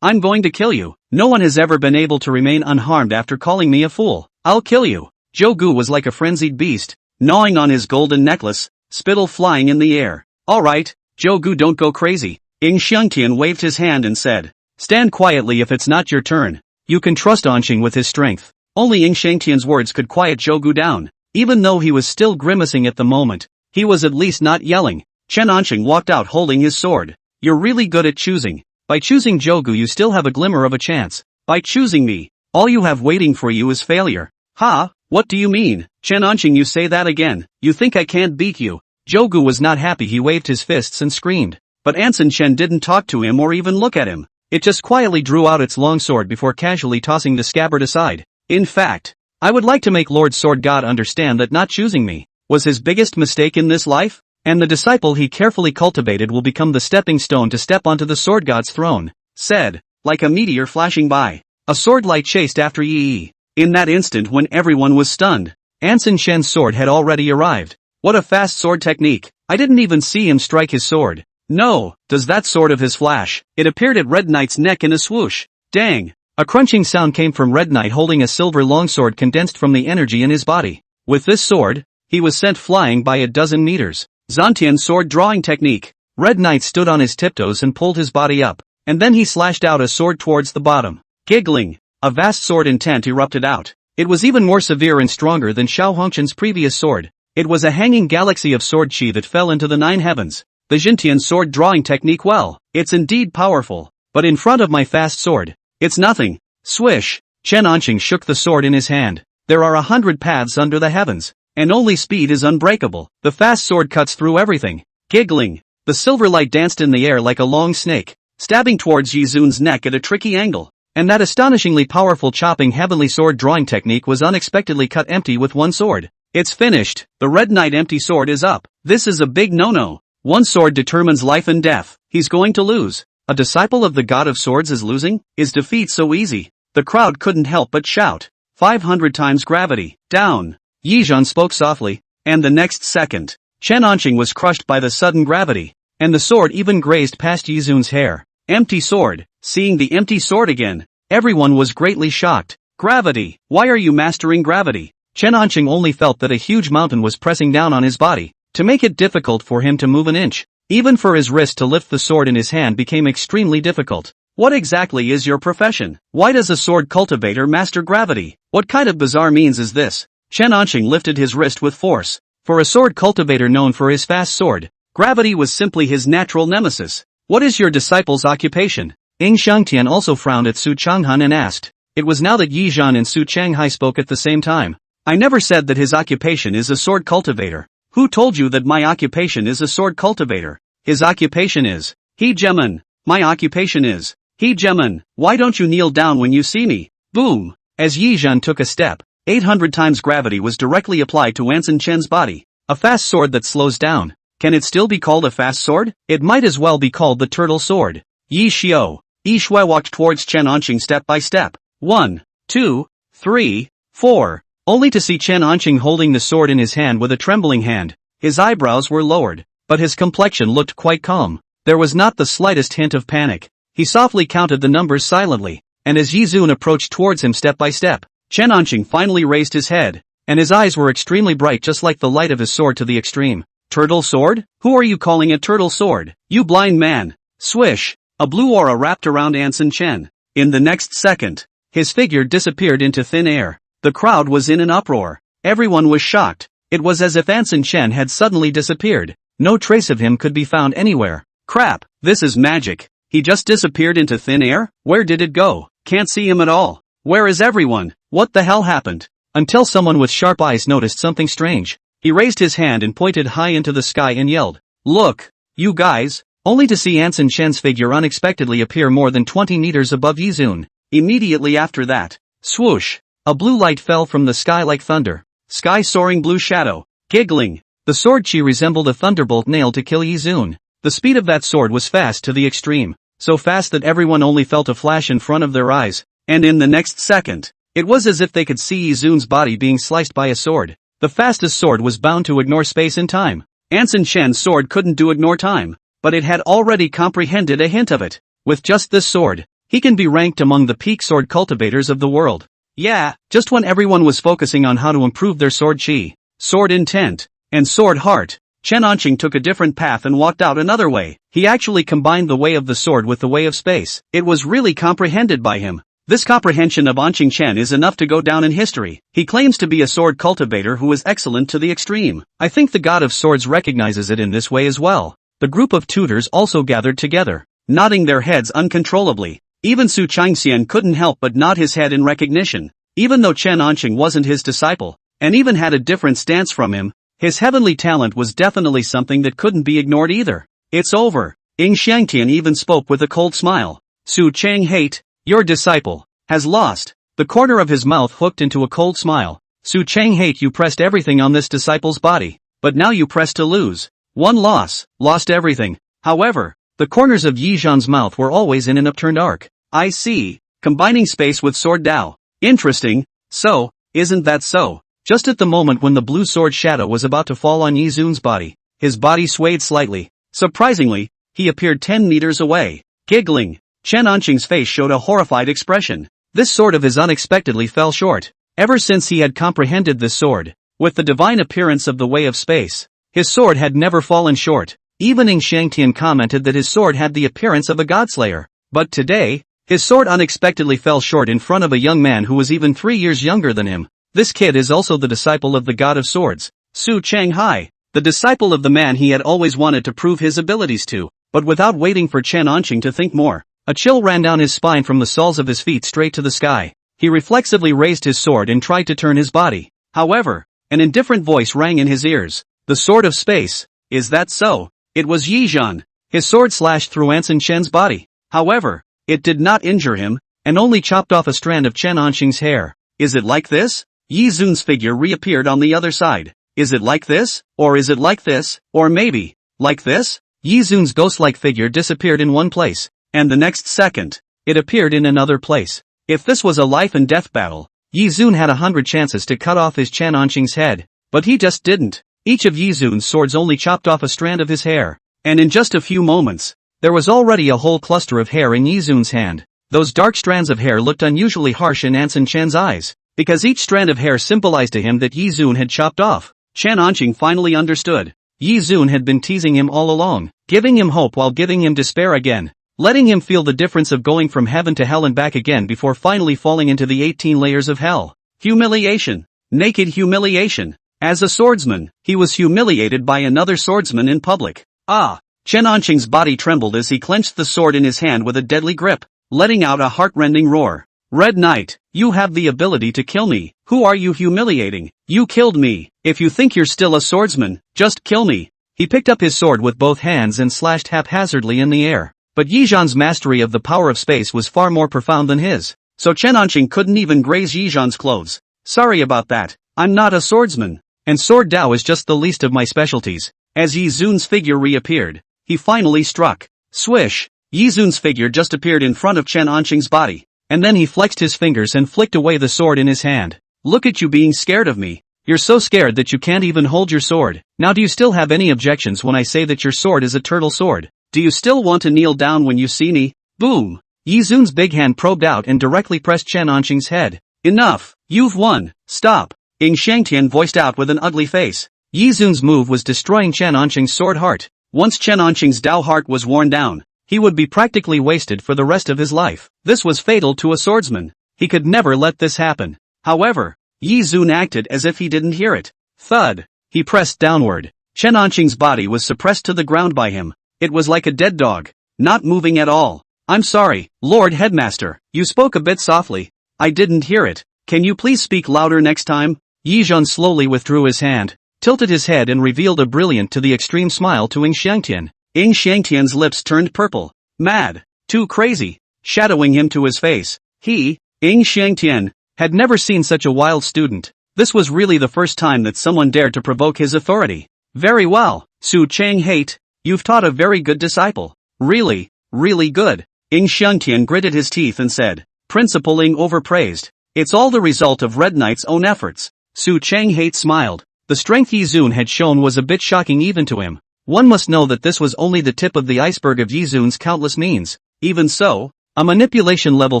I'm going to kill you. No one has ever been able to remain unharmed after calling me a fool. I'll kill you. Jogu was like a frenzied beast, gnawing on his golden necklace, spittle flying in the air. Alright, Jogu, don't go crazy. Ying Xiangtian waved his hand and said. Stand quietly if it's not your turn. You can trust Anqing with his strength. Only Ying Xiangtian's words could quiet Jogu down. Even though he was still grimacing at the moment, he was at least not yelling. Chen Anqing walked out holding his sword. You're really good at choosing. By choosing Jogu you still have a glimmer of a chance. By choosing me, all you have waiting for you is failure. Ha? What do you mean? Chen Anqing, you say that again. You think I can't beat you? Jogu was not happy. He waved his fists and screamed. But Anson Chen didn't talk to him or even look at him. It just quietly drew out its long sword before casually tossing the scabbard aside. In fact, I would like to make Lord Sword God understand that not choosing me was his biggest mistake in this life, and the disciple he carefully cultivated will become the stepping stone to step onto the Sword God's throne, said, like a meteor flashing by. A sword light chased after Yi. In that instant when everyone was stunned, Anson Shen's sword had already arrived. What a fast sword technique. I didn't even see him strike his sword. No, does that sword of his flash. It appeared at Red Knight's neck in a swoosh. Dang. A crunching sound came from Red Knight holding a silver longsword condensed from the energy in his body. With this sword, he was sent flying by a dozen meters. Zantian sword drawing technique. Red Knight stood on his tiptoes and pulled his body up, and then he slashed out a sword towards the bottom. Giggling, a vast sword intent erupted out. It was even more severe and stronger than Xiao Hongchen's previous sword. It was a hanging galaxy of sword chi that fell into the 9 heavens. The Jintian sword drawing technique, well, it's indeed powerful, but in front of my fast sword, it's nothing. Swish. Chen Anqing shook the sword in his hand. There are 100 paths under the heavens, and only speed is unbreakable. The fast sword cuts through everything. Giggling, the silver light danced in the air like a long snake, stabbing towards Yi Zun's neck at a tricky angle. And that astonishingly powerful chopping heavenly sword drawing technique was unexpectedly cut empty with one sword. It's finished. The Red Knight empty sword is up. This is a big no-no. One sword determines life and death. He's going to lose. A disciple of the God of Swords is losing? Is defeat so easy? The crowd couldn't help but shout. 500 times gravity. Down. Yi Zhan spoke softly, and the next second, Chen Anqing was crushed by the sudden gravity, and the sword even grazed past Yi Zun's hair. Empty sword. Seeing the empty sword again, everyone was greatly shocked. Gravity. Why are you mastering gravity? Chen Anqing only felt that a huge mountain was pressing down on his body, to make it difficult for him to move an inch. Even for his wrist to lift the sword in his hand became extremely difficult. What exactly is your profession? Why does a sword cultivator master gravity? What kind of bizarre means is this? Chen Anqing lifted his wrist with force. For a sword cultivator known for his fast sword, gravity was simply his natural nemesis. What is your disciple's occupation? Ying Xiangtian also frowned at Su Changhan and asked. It was now that Yi Zhan and Su Changhai spoke at the same time. I never said that his occupation is a sword cultivator. Who told you that my occupation is a sword cultivator? His occupation is hegemon. My occupation is hegemon. Why don't you kneel down when you see me? Boom. As Yizhan took a step, 800 times gravity was directly applied to Anson Chen's body. A fast sword that slows down. Can it still be called a fast sword? It might as well be called the turtle sword. Yi Xiao. Yi Shui walked towards Chen Anqing step by step. 1, 2, 3, 4. Only to see Chen Anqing holding the sword in his hand with a trembling hand. His eyebrows were lowered, but his complexion looked quite calm. There was not the slightest hint of panic. He softly counted the numbers silently, and as Yi Zun approached towards him step by step, Chen Anqing finally raised his head, and his eyes were extremely bright just like the light of his sword to the extreme. Turtle sword? Who are you calling a turtle sword? You blind man! Swish! A blue aura wrapped around Anson Chen. In the next second, his figure disappeared into thin air. The crowd was in an uproar. Everyone was shocked. It was as if Anson Chen had suddenly disappeared. No trace of him could be found anywhere. Crap, this is magic. He just disappeared into thin air? Where did it go? Can't see him at all. Where is everyone? What the hell happened? Until someone with sharp eyes noticed something strange. He raised his hand and pointed high into the sky and yelled, "Look, you guys," only to see Anson Chen's figure unexpectedly appear more than 20 meters above Yizun. Immediately after that, swoosh, a blue light fell from the sky like thunder. Sky soaring blue shadow. Giggling. The sword chi resembled a thunderbolt nailed to kill Yizun. The speed of that sword was fast to the extreme. So fast that everyone only felt a flash in front of their eyes. And in the next second, it was as if they could see Yizun's body being sliced by a sword. The fastest sword was bound to ignore space and time. Anson Chen's sword couldn't do ignore time, but it had already comprehended a hint of it. With just this sword, he can be ranked among the peak sword cultivators of the world. Yeah, just when everyone was focusing on how to improve their sword chi, sword intent, and sword heart, Chen Anqing took a different path and walked out another way. He actually combined the way of the sword with the way of space. It was really comprehended by him. This comprehension of Anqing Chen is enough to go down in history. He claims to be a sword cultivator who is excellent to the extreme. I think the god of swords recognizes it in this way as well. The group of tutors also gathered together, nodding their heads uncontrollably. Even Su Changxian couldn't help but nod his head in recognition. Even though Chen Anqing wasn't his disciple, and even had a different stance from him, his heavenly talent was definitely something that couldn't be ignored either. It's over. Ying Xiangtian even spoke with a cold smile. Su Chang hate, your disciple, has lost. The corner of his mouth hooked into a cold smile. Su Chang hate, you pressed everything on this disciple's body, but now you press to lose. One loss, lost everything. However, the corners of Yi Zhan's mouth were always in an upturned arc. I see. Combining space with sword Dao. Interesting. So, isn't that so? Just at the moment when the blue sword shadow was about to fall on Yi Zun's body, his body swayed slightly. Surprisingly, he appeared 10 meters away. Giggling, Chen Anqing's face showed a horrified expression. This sword of his unexpectedly fell short. Ever since he had comprehended this sword, with the divine appearance of the way of space, his sword had never fallen short. Even Ying Xiangtian commented that his sword had the appearance of a godslayer. But today, his sword unexpectedly fell short in front of a young man who was even 3 years younger than him. This kid is also the disciple of the god of swords, Su Changhai, the disciple of the man he had always wanted to prove his abilities to. But without waiting for Chen Anqing to think more, a chill ran down his spine from the soles of his feet straight to the sky. He reflexively raised his sword and tried to turn his body. However, an indifferent voice rang in his ears. The sword of space. Is that so? It was Yi Zhan. His sword slashed through Anson Chen's body. However, it did not injure him, and only chopped off a strand of Chen Anqing's hair. Is it like this? Yi Zun's figure reappeared on the other side. Is it like this? Or is it like this? Or maybe, like this? Yi Zun's ghost-like figure disappeared in one place, and the next second, it appeared in another place. If this was a life and death battle, Yi Zun had 100 chances to cut off his Chen Anqing's head, but he just didn't. Each of Yi Zun's swords only chopped off a strand of his hair, and in just a few moments, there was already a whole cluster of hair in Yi Zun's hand. Those dark strands of hair looked unusually harsh in Anson Chen's eyes, because each strand of hair symbolized to him that Yi Zun had chopped off. Chen Anqing finally understood. Yi Zun had been teasing him all along, giving him hope while giving him despair again, letting him feel the difference of going from heaven to hell and back again before finally falling into the 18 layers of hell. Humiliation. Naked humiliation. As a swordsman, he was humiliated by another swordsman in public. Ah! Chen Anqing's body trembled as he clenched the sword in his hand with a deadly grip, letting out a heart-rending roar. Red Knight, you have the ability to kill me. Who are you humiliating? You killed me. If you think you're still a swordsman, just kill me. He picked up his sword with both hands and slashed haphazardly in the air. But Yi Zhan's mastery of the power of space was far more profound than his. So Chen Anqing couldn't even graze Yi Zhan's clothes. Sorry about that. I'm not a swordsman. And sword Dao is just the least of my specialties. As Yi Zun's figure reappeared, he finally struck. Swish! Yi Zun's figure just appeared in front of Chen Anqing's body. And then he flexed his fingers and flicked away the sword in his hand. Look at you being scared of me. You're so scared that you can't even hold your sword. Now do you still have any objections when I say that your sword is a turtle sword? Do you still want to kneel down when you see me? Boom! Yi Zun's big hand probed out and directly pressed Chen Anqing's head. Enough! You've won! Stop! Ying Shangtian voiced out with an ugly face. Yi Zun's move was destroying Chen Anqing's sword heart. Once Chen Anqing's Dao heart was worn down, he would be practically wasted for the rest of his life. This was fatal to a swordsman. He could never let this happen. However, Yi Zun acted as if he didn't hear it. Thud! He pressed downward. Chen Anqing's body was suppressed to the ground by him. It was like a dead dog, not moving at all. I'm sorry, Lord Headmaster, you spoke a bit softly. I didn't hear it. Can you please speak louder next time? Yi Zhan slowly withdrew his hand, tilted his head and revealed a brilliant to the extreme smile to Ying Shangtian. Ying Shangtian's lips turned purple. Mad. Too crazy. Shadowing him to his face. He, Ying Shangtian, had never seen such a wild student. This was really the first time that someone dared to provoke his authority. Very well, Su Chang Hate, you've taught a very good disciple. Really, really good. Ying Shangtian gritted his teeth and said, Principal Ying overpraised. It's all the result of Red Knight's own efforts. Su Chang Hate smiled. The strength Yi Zun had shown was a bit shocking even to him. One must know that this was only the tip of the iceberg of Yi Zun's countless means. Even so, a manipulation-level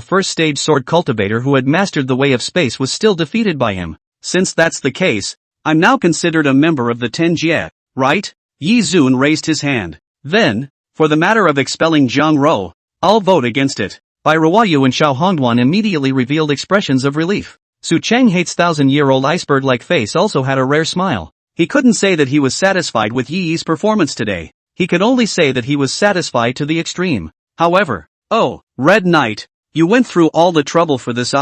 first-stage sword cultivator who had mastered the way of space was still defeated by him. Since that's the case, I'm now considered a member of the Ten Jie, right? Yi Zun raised his hand. Then, for the matter of expelling Zhang Rou, I'll vote against it. Bai Ruoyu and Xiao Hongduan immediately revealed expressions of relief. Su Chang Hate's 1,000-year-old iceberg-like face also had a rare smile. He couldn't say that he was satisfied with Yi Yi's performance today. He could only say that he was satisfied to the extreme. However, oh, Red Knight, you went through all the trouble for this.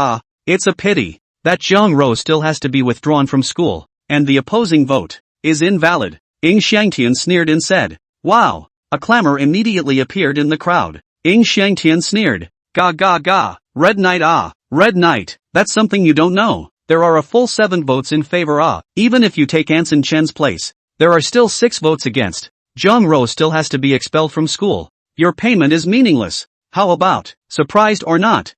It's a pity that Zhang Rou still has to be withdrawn from school, and the opposing vote is invalid. Ying Shangtian sneered and said, Wow! A clamor immediately appeared in the crowd. Ying Shangtian sneered, Ga ga ga, Red Knight Red Knight, that's something you don't know. There are a full 7 votes in favor. Even if you take Anson Chen's place, there are still 6 votes against. Zhang Rou still has to be expelled from school. Your payment is meaningless. How about, surprised or not,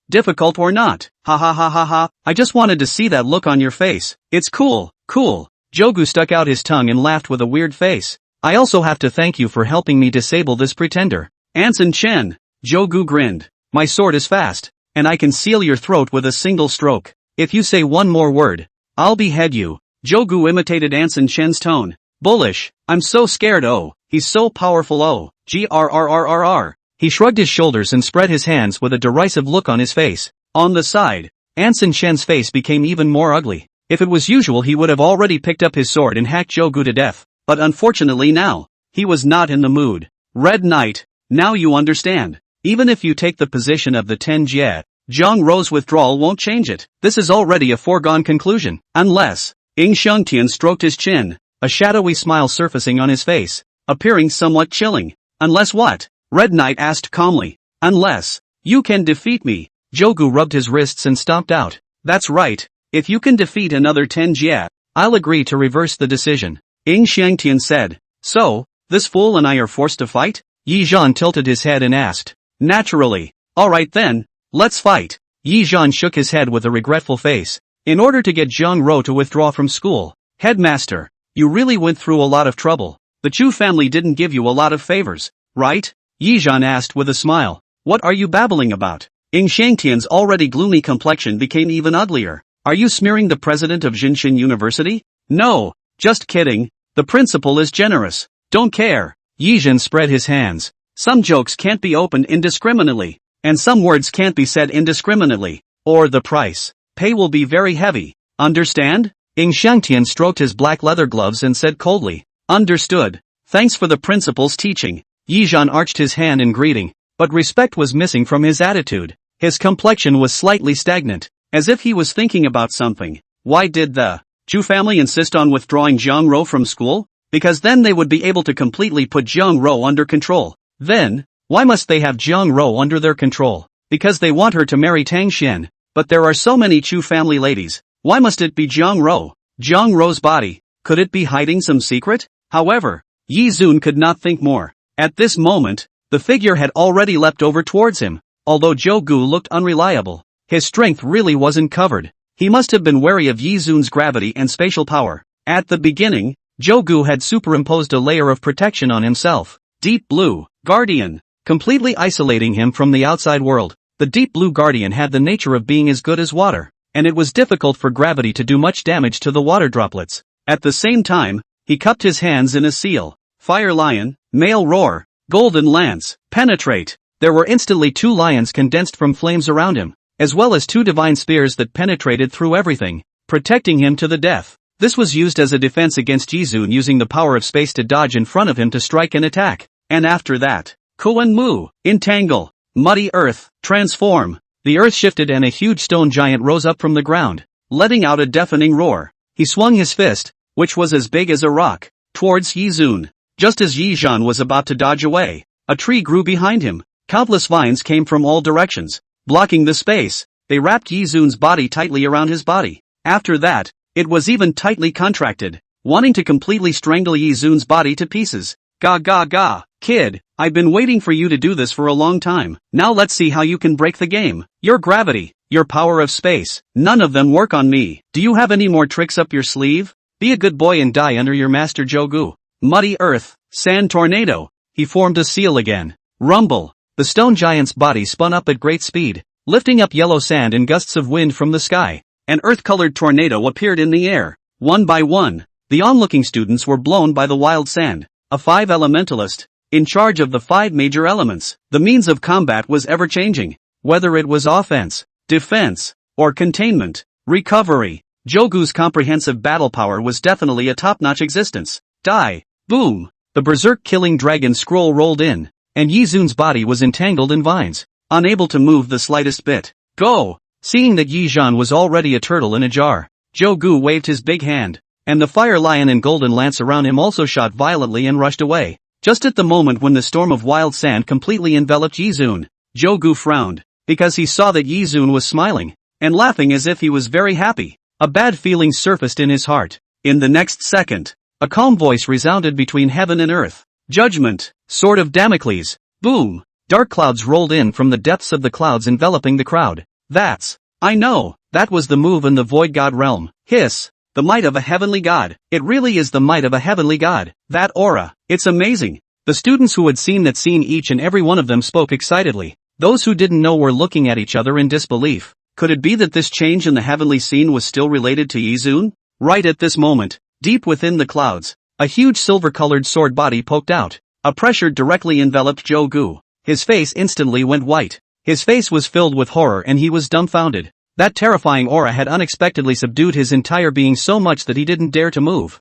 difficult or not, ha ha ha ha ha, I just wanted to see that look on your face. It's cool, cool. Jogu stuck out his tongue and laughed with a weird face. I also have to thank you for helping me disable this pretender. Anson Chen. Jogu grinned. My sword is fast, and I can seal your throat with a single stroke. If you say one more word, I'll behead you. Jogu imitated Anson Chen's tone. Bullish. I'm so scared. Oh, he's so powerful. Oh, grrrrrr. He shrugged his shoulders and spread his hands with a derisive look on his face. On the side, Anson Chen's face became even more ugly. If it was usual he would have already picked up his sword and hacked Jogu to death. But unfortunately now, he was not in the mood. Red Knight, now you understand. Even if you take the position of the Ten Jie, Zhang Rou's withdrawal won't change it. This is already a foregone conclusion. Unless, Ying Shangtian stroked his chin, a shadowy smile surfacing on his face, appearing somewhat chilling. Unless what? Red Knight asked calmly. Unless, you can defeat me. Jogu rubbed his wrists and stomped out. That's right. If you can defeat another Ten Jie, I'll agree to reverse the decision. Ying Shangtian said. So, this fool and I are forced to fight? Yi Zhan tilted his head and asked. Naturally. Alright then, let's fight. Yi Zhan shook his head with a regretful face. In order to get Zhang Rou to withdraw from school, Headmaster, you really went through a lot of trouble. The Chu family didn't give you a lot of favors, right? Yi Zhan asked with a smile. What are you babbling about? Ying Shangtian's already gloomy complexion became even uglier. Are you smearing the president of Jinshin University? No, just kidding. The principal is generous. Don't care. Yi Zhan spread his hands. Some jokes can't be opened indiscriminately, and some words can't be said indiscriminately, or the price pay will be very heavy. Understand? Ying Shangtian stroked his black leather gloves and said coldly. Understood. Thanks for the principal's teaching. Yi Zhan arched his hand in greeting, but respect was missing from his attitude. His complexion was slightly stagnant, as if he was thinking about something. Why did the Chu family insist on withdrawing Jiang Ro from school? Because then they would be able to completely put Jiang Ro under control. Then, why must they have Jiang Ro under their control? Because they want her to marry Tang Xian. But there are so many Chu family ladies. Why must it be Jiang Ro? Jiang Ro's body. Could it be hiding some secret? However, Yi Zun could not think more. At this moment, the figure had already leapt over towards him. Although Zhou Gu looked unreliable, his strength really wasn't covered. He must have been wary of Yi Zun's gravity and spatial power. At the beginning, Zhou Gu had superimposed a layer of protection on himself. Deep Blue Guardian, completely isolating him from the outside world. The Deep Blue Guardian had the nature of being as good as water, and it was difficult for gravity to do much damage to the water droplets. At the same time, he cupped his hands in a seal. Fire Lion, Male Roar, Golden Lance, Penetrate. There were instantly 2 lions condensed from flames around him, as well as 2 divine spears that penetrated through everything, protecting him to the death. This was used as a defense against Yi Zun using the power of space to dodge in front of him to strike and attack. And after that, Kuan Mu, Entangle, Muddy Earth, Transform. The earth shifted and a huge stone giant rose up from the ground, letting out a deafening roar. He swung his fist, which was as big as a rock, towards Yi Zun. Just as Yi Zhan was about to dodge away, a tree grew behind him. Countless vines came from all directions, blocking the space. They wrapped Yi Zun's body tightly around his body. After that, it was even tightly contracted, wanting to completely strangle Yi Zun's body to pieces. Ga ga ga, kid, I've been waiting for you to do this for a long time. Now let's see how you can break the game. Your gravity, your power of space, none of them work on me. Do you have any more tricks up your sleeve? Be a good boy and die under your master Zhou Gu. Muddy Earth, Sand Tornado. He formed a seal again. Rumble. The stone giant's body spun up at great speed, lifting up yellow sand in gusts of wind from the sky. An earth-colored tornado appeared in the air. One by one, the onlooking students were blown by the wild sand. A 5 elementalist, in charge of the 5 major elements. The means of combat was ever-changing, whether it was offense, defense, or containment, recovery. Zhou Gu's comprehensive battle power was definitely a top-notch existence. Die, boom! The berserk killing dragon scroll rolled in, and Yi Zun's body was entangled in vines, unable to move the slightest bit. Go! Seeing that Yi Zhan was already a turtle in a jar, Zhou Gu waved his big hand, and the fire lion and golden lance around him also shot violently and rushed away. Just at the moment when the storm of wild sand completely enveloped Yi Zun, Zhou Gu frowned, because he saw that Yi Zun was smiling, and laughing as if he was very happy. A bad feeling surfaced in his heart. In the next second, a calm voice resounded between heaven and earth. Judgment, Sword of Damocles, boom! Dark clouds rolled in from the depths of the clouds enveloping the crowd. I know, that was the move in the Void God realm. Hiss, the might of a heavenly god. It really is the might of a heavenly god. That aura, it's amazing. The students who had seen that scene, each and every one of them spoke excitedly. Those who didn't know were looking at each other in disbelief. Could it be that this change in the heavenly scene was still related to Yi Zun? Right at this moment, deep within the clouds, a huge silver-colored sword body poked out. A pressure directly enveloped Zhou Gu. His face instantly went white. His face was filled with horror and he was dumbfounded. That terrifying aura had unexpectedly subdued his entire being so much that he didn't dare to move.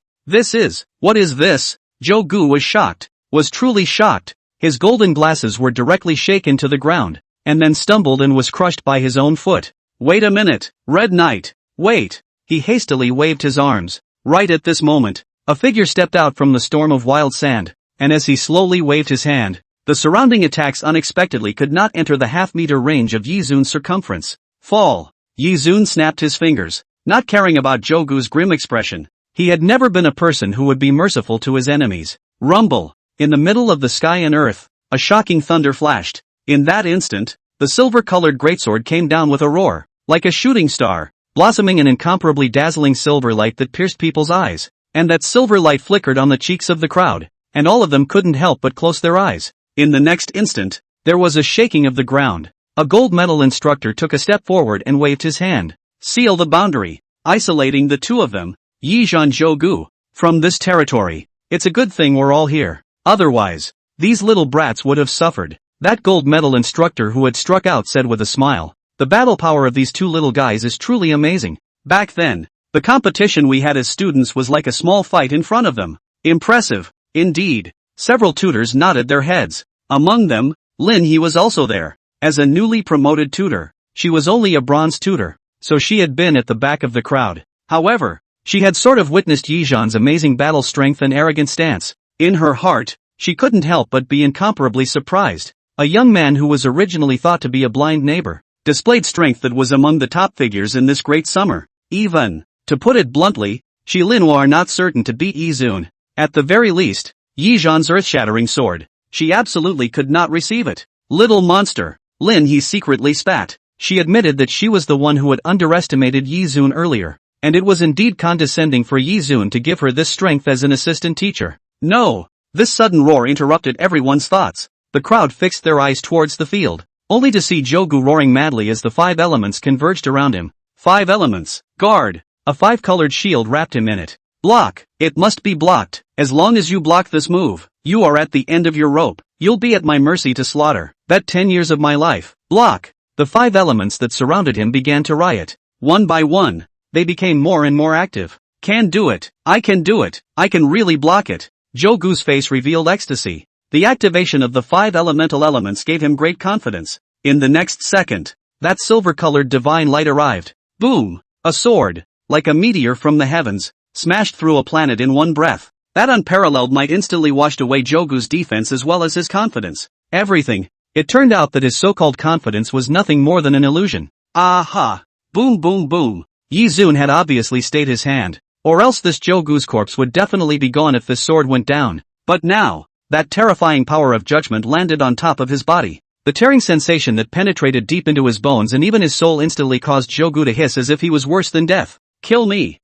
What is this? Zhou Gu was shocked, was truly shocked. His golden glasses were directly shaken to the ground, and then stumbled and was crushed by his own foot. Wait a minute, Red Knight, wait! He hastily waved his arms. Right at this moment, a figure stepped out from the storm of wild sand, and as he slowly waved his hand, the surrounding attacks unexpectedly could not enter the half-meter range of Yi Zun's circumference. Fall! Yi Zun snapped his fingers, not caring about Zhou Gu's grim expression. He had never been a person who would be merciful to his enemies. Rumble! In the middle of the sky and earth, a shocking thunder flashed. In that instant, the silver-colored greatsword came down with a roar, like a shooting star, blossoming an incomparably dazzling silver light that pierced people's eyes. And that silver light flickered on the cheeks of the crowd, and all of them couldn't help but close their eyes. In the next instant, there was a shaking of the ground. A gold medal instructor took a step forward and waved his hand. Seal the boundary, isolating the two of them, Yi Zhan Zhou Gu, from this territory. It's a good thing we're all here. Otherwise, these little brats would have suffered. That gold medal instructor who had struck out said with a smile. The battle power of these two little guys is truly amazing. Back then, the competition we had as students was like a small fight in front of them. Impressive, indeed. Several tutors nodded their heads. Among them, Lin He was also there. As a newly promoted tutor, she was only a bronze tutor, so she had been at the back of the crowd. However, she had sort of witnessed Yizhan's amazing battle strength and arrogant stance. In her heart, she couldn't help but be incomparably surprised. A young man who was originally thought to be a blind neighbor displayed strength that was among the top figures in this great summer. Even, to put it bluntly, Shilin are not certain to beat Yizun. At the very least, Yizhan's earth-shattering sword, she absolutely could not receive it. Little monster, Lin he secretly spat. She admitted that she was the one who had underestimated Yizun earlier, and it was indeed condescending for Yizun to give her this strength as an assistant teacher. No! This sudden roar interrupted everyone's thoughts. The crowd fixed their eyes towards the field, only to see Jogu roaring madly as the 5 elements converged around him. 5 elements. Guard! A 5-colored shield wrapped him in it. Block! It must be blocked. As long as you block this move, you are at the end of your rope. You'll be at my mercy to slaughter. Bet 10 years of my life. Block! The 5 elements that surrounded him began to riot. One by one, they became more and more active. Can do it. I can do it. I can really block it. Jogu's face revealed ecstasy. The activation of the 5 elemental elements gave him great confidence. In the next second, that silver-colored divine light arrived. Boom! A sword, like a meteor from the heavens, smashed through a planet in one breath. That unparalleled might instantly washed away Jogu's defense as well as his confidence. Everything. It turned out that his so-called confidence was nothing more than an illusion. Aha! Boom boom boom! Yizun had obviously stayed his hand, or else this Jogu's corpse would definitely be gone if this sword went down. But now, that terrifying power of judgment landed on top of his body. The tearing sensation that penetrated deep into his bones and even his soul instantly caused Jogu to hiss as if he was worse than death. Kill me!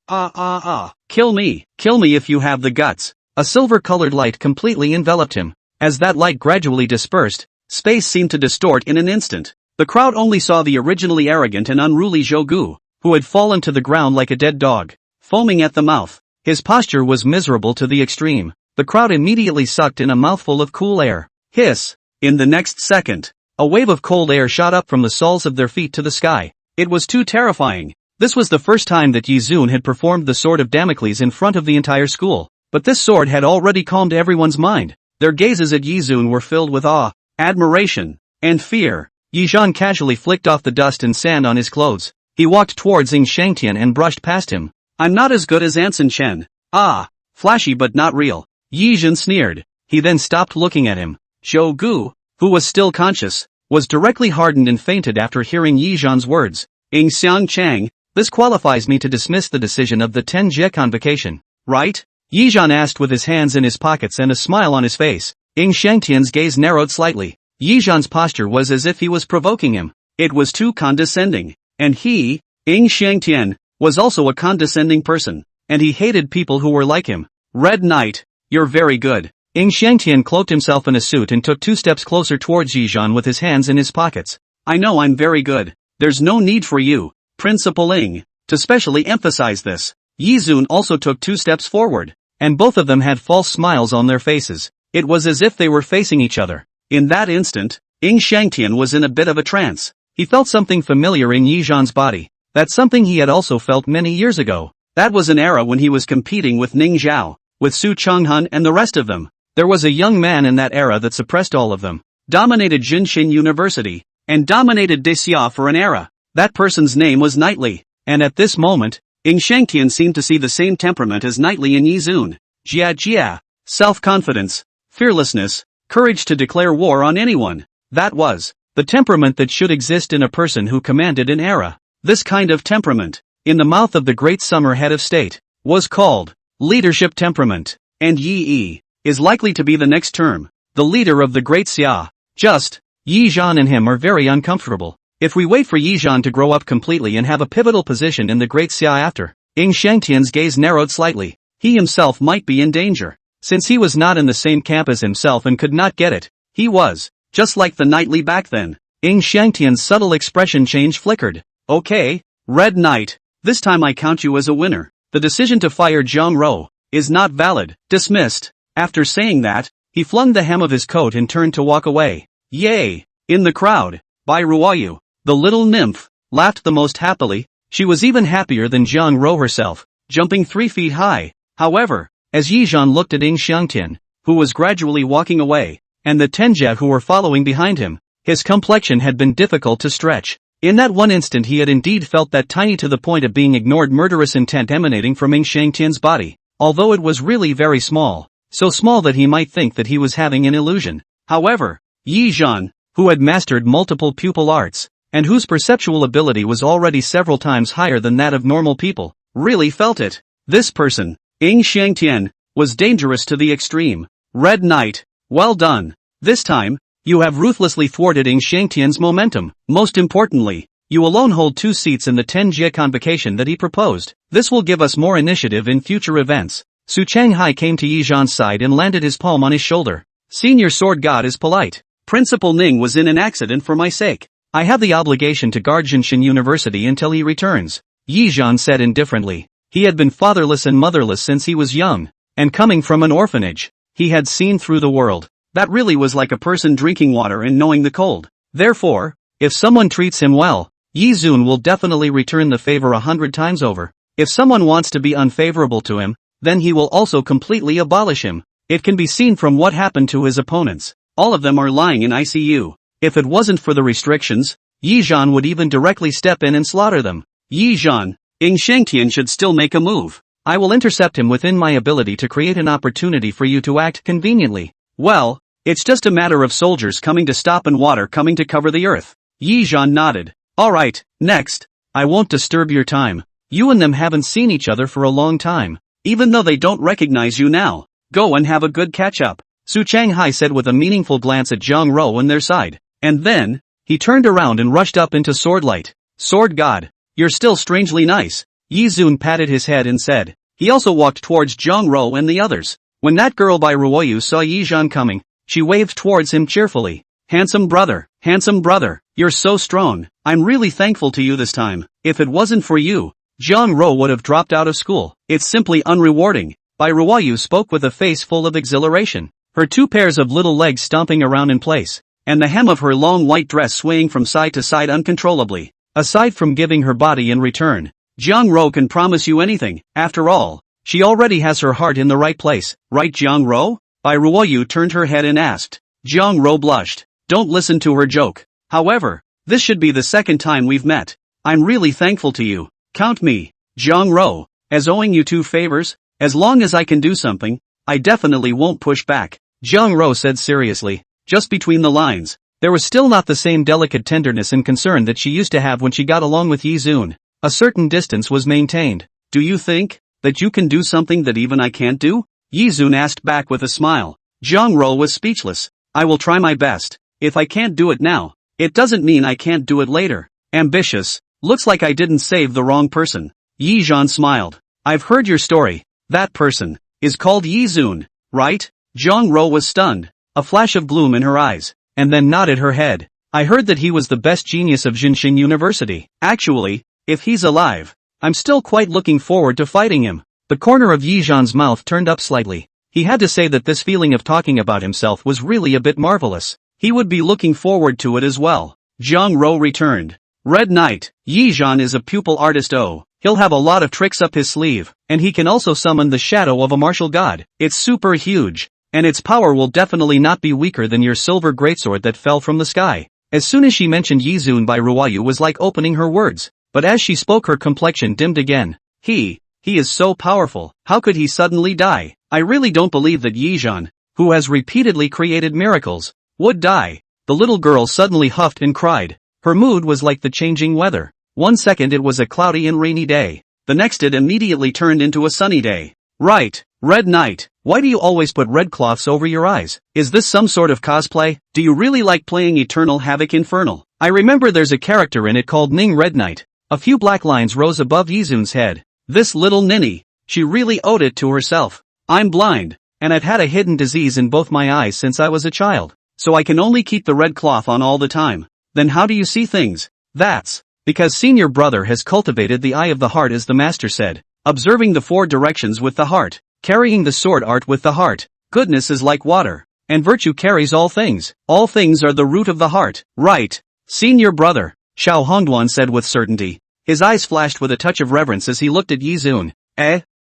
Kill me! Kill me if you have the guts! A silver-colored light completely enveloped him. As that light gradually dispersed, space seemed to distort in an instant. The crowd only saw the originally arrogant and unruly Jogu, who had fallen to the ground like a dead dog, foaming at the mouth. His posture was miserable to the extreme. The crowd immediately sucked in a mouthful of cool air. Hiss! In the next second, a wave of cold air shot up from the soles of their feet to the sky. It was too terrifying. This was the first time that Yizun had performed the Sword of Damocles in front of the entire school. But this sword had already calmed everyone's mind. Their gazes at Yizun were filled with awe, admiration, and fear. Yizhan casually flicked off the dust and sand on his clothes. He walked towards Ying Shangtian and brushed past him. I'm not as good as Anson Chen. Ah, flashy but not real. Yizhan sneered. He then stopped looking at him. Jogu, who was still conscious, was directly hardened and fainted after hearing Yizhan's words. Ying Xiangchang, this qualifies me to dismiss the decision of the Tenjie convocation, right? Yizhan asked with his hands in his pockets and a smile on his face. Ying Shangtian's gaze narrowed slightly. Yizhan's posture was as if he was provoking him. It was too condescending. And he, Ying Shangtian, was also a condescending person, and he hated people who were like him. Red Knight, you're very good. Ying Shangtian cloaked himself in a suit and took 2 steps closer towards Yizhan with his hands in his pockets. I know I'm very good. There's no need for you, Principal Ying, to specially emphasize this. Yizun also took 2 steps forward, and both of them had false smiles on their faces. It was as if they were facing each other. In that instant, Ying Shangtian was in a bit of a trance. He felt something familiar in Yizhan's body. That's something he had also felt many years ago. That was an era when he was competing with Ning Zhao, with Su Chonghun and the rest of them. There was a young man in that era that suppressed all of them, dominated Jinshin University, and dominated Daxia for an era. That person's name was Knightley, and at this moment, Ying Shangtian seemed to see the same temperament as Knightley in Yizun. Jia, self-confidence, fearlessness, courage to declare war on anyone. That was the temperament that should exist in a person who commanded an era. This kind of temperament, in the mouth of the great summer head of state, was called leadership temperament. And Yi is likely to be the next term, the leader of the great Xia. Just, Yizhan and him are very uncomfortable. If we wait for Yizhan to grow up completely and have a pivotal position in the great Xia after, Ying Shangtian's gaze narrowed slightly. He himself might be in danger. Since he was not in the same camp as himself and could not get it, he was, just like the Knightley back then. Ying Shangtian's subtle expression change flickered. Okay, Red Knight, this time I count you as a winner. The decision to fire Zhang Ro is not valid. Dismissed. After saying that, he flung the hem of his coat and turned to walk away. Yay! In the crowd, Bai Ruoyu, the little nymph, laughed the most happily. She was even happier than Zhang Ro herself, jumping 3 feet high. However, as Yizhan looked at Ying Shangtian, who was gradually walking away, and the Tenjie who were following behind him, His complexion had been difficult to stretch. In that one instant he had indeed felt that tiny to the point of being ignored murderous intent emanating from Ing Shangtian's body, although it was really very small, so small that he might think that he was having an illusion. However, Yi Zhan, who had mastered multiple pupil arts, and whose perceptual ability was already several times higher than that of normal people, really felt it. This person, Ing Shangtian, was dangerous to the extreme. Red Knight, well done. This time, you have ruthlessly thwarted Ing Shangtian's momentum. Most importantly, you alone hold 2 seats in the 10-Jia convocation that he proposed. This will give us more initiative in future events. Su Changhai came to Yi Zhan's side and landed his palm on his shoulder. Senior Sword God is polite. Principal Ning was in an accident for my sake. I have the obligation to guard Jinshin University until he returns, Yi Zhan said indifferently. He had been fatherless and motherless since he was young, and coming from an orphanage, he had seen through the world. That really was like a person drinking water and knowing the cold. Therefore, if someone treats him well, Yi Zun will definitely return the favor 100 times over. If someone wants to be unfavorable to him, then he will also completely abolish him. It can be seen from what happened to his opponents. All of them are lying in ICU. If it wasn't for the restrictions, Yi Zhan would even directly step in and slaughter them. Yi Zhan, Ing Shangtian should still make a move. I will intercept him within my ability to create an opportunity for you to act conveniently. Well, it's just a matter of soldiers coming to stop and water coming to cover the earth. Yi Zhan nodded. Alright, next. I won't disturb your time. You and them haven't seen each other for a long time. Even though they don't recognize you now, go and have a good catch-up, Su Changhai said with a meaningful glance at Zhang Rou on their side. And then, he turned around and rushed up into Swordlight. Sword God, you're still strangely nice, Yi Zun patted his head and said. He also walked towards Zhang Rou and the others. When that girl by Ruoyu saw Yi Zhan coming, she waved towards him cheerfully. Handsome brother, you're so strong. I'm really thankful to you this time. If it wasn't for you, Zhang Rou would have dropped out of school. It's simply unrewarding. Bai Ruoyu spoke with a face full of exhilaration, her 2 pairs of little legs stomping around in place, and the hem of her long white dress swaying from side to side uncontrollably. Aside from giving her body in return, Zhang Rou can promise you anything. After all, she already has her heart in the right place, right Zhang Rou? Bai Ruoyu turned her head and asked. Zhang Rou blushed. Don't listen to her joke. However, this should be the second time we've met. I'm really thankful to you. Count me, Zhang Rou, as owing you 2 favors. As long as I can do something, I definitely won't push back, Zhang Rou said seriously. Just between the lines, there was still not the same delicate tenderness and concern that she used to have when she got along with Yi Zun. A certain distance was maintained. Do you think that you can do something that even I can't do? Yi Zun asked back with a smile. Zhang Rou was speechless. I will try my best. If I can't do it now, it doesn't mean I can't do it later. Ambitious. Looks like I didn't save the wrong person. Yi Zhan smiled. I've heard your story. That person is called Yi Zun, right? Zhang Rou was stunned, a flash of gloom in her eyes, and then nodded her head. I heard that he was the best genius of Jinshin University. Actually, if he's alive, I'm still quite looking forward to fighting him. The corner of Yi Zhan's mouth turned up slightly. He had to say that this feeling of talking about himself was really a bit marvelous. He would be looking forward to it as well. Zhang Rou returned. Red Knight, Yi Zhan is a pupil artist. He'll have a lot of tricks up his sleeve, and he can also summon the shadow of a martial god. It's super huge, and its power will definitely not be weaker than your silver greatsword that fell from the sky. As soon as she mentioned Yi Zun, Bai Ruoyu was like opening her words, but as she spoke her complexion dimmed again. He is so powerful. How could he suddenly die? I really don't believe that Yi Zhan, who has repeatedly created miracles, would die. The little girl suddenly huffed and cried. Her mood was like the changing weather. One second it was a cloudy and rainy day. The next it immediately turned into a sunny day. Right, Red Knight, why do you always put red cloths over your eyes? Is this some sort of cosplay? Do you really like playing Eternal Havoc Infernal? I remember there's a character in it called Ning Red Knight. A few black lines rose above Yizun's head. This little ninny, she really owed it to herself. I'm blind, and I've had a hidden disease in both my eyes since I was a child, so I can only keep the red cloth on all the time. Then how do you see things? That's because senior brother has cultivated the eye of the heart, as the master said, observing the 4 directions with the heart, carrying the sword art with the heart. Goodness is like water, and virtue carries all things. All things are the root of the heart. Right, senior brother, Xiao Hongduan said with certainty. His eyes flashed with a touch of reverence as he looked at Yi Zun.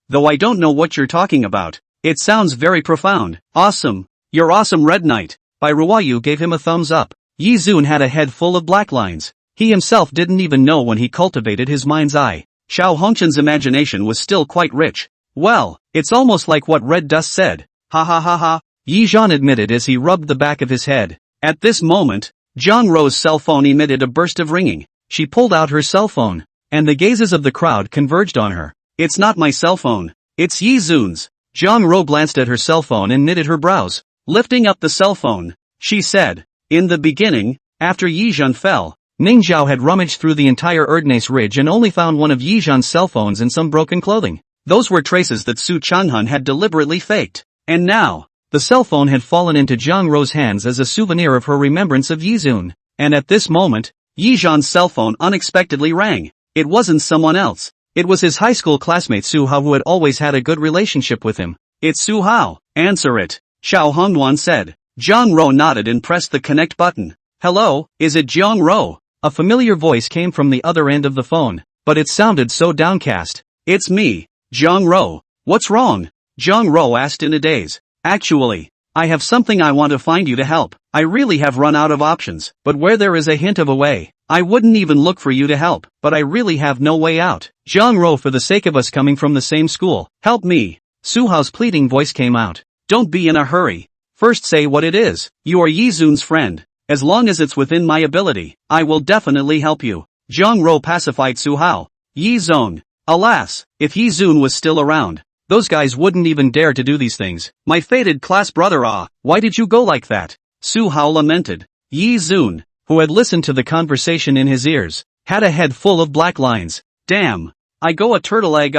Though I don't know what you're talking about. It sounds very profound. Awesome. You're awesome, Red Knight. Bai Ruoyu gave him a thumbs up. Yi Zun had a head full of black lines. He himself didn't even know when he cultivated his mind's eye. Xiao Hongchen's imagination was still quite rich. Well, it's almost like what Red Dust said. Ha ha ha ha, Yi Zhan admitted as he rubbed the back of his head. At this moment, Zhang Rou's cell phone emitted a burst of ringing. She pulled out her cell phone, and the gazes of the crowd converged on her. It's not my cell phone. It's Yi Zun's. Zhang Rou glanced at her cell phone and knitted her brows. Lifting up the cell phone, she said, in the beginning, after Yi Zhan fell, Ning Zhao had rummaged through the entire Erdnase Ridge and only found one of Yi Zhan's cell phones and some broken clothing. Those were traces that Su Changhun had deliberately faked. And now, the cell phone had fallen into Zhang Rou's hands as a souvenir of her remembrance of Yi Zun. And at this moment, Yi Zhan's cell phone unexpectedly rang. It wasn't someone else. It was his high school classmate Su Hao, who had always had a good relationship with him. It's Su Hao. Answer it, Xiao Hongduan said. Zhang Rou nodded and pressed the connect button. Hello, is it Zhang Rou? A familiar voice came from the other end of the phone, but it sounded so downcast. It's me, Zhang Rou. What's wrong? Zhang Rou asked in a daze. Actually, I have something I want to find you to help. I really have run out of options, but where there is a hint of a way, I wouldn't even look for you to help, but I really have no way out. Zhang Rou, for the sake of us coming from the same school, help me. Su Hao's pleading voice came out. Don't be in a hurry. First say what it is. You are Yi Zun's friend. As long as it's within my ability, I will definitely help you. Zhang Rou pacified Su Hao. Yi Zun. Alas, if Yi Zun was still around, those guys wouldn't even dare to do these things. My fated class brother, why did you go like that? Su Hao lamented. Yi Zun, who had listened to the conversation in his ears, had a head full of black lines. Damn. I go a turtle egg.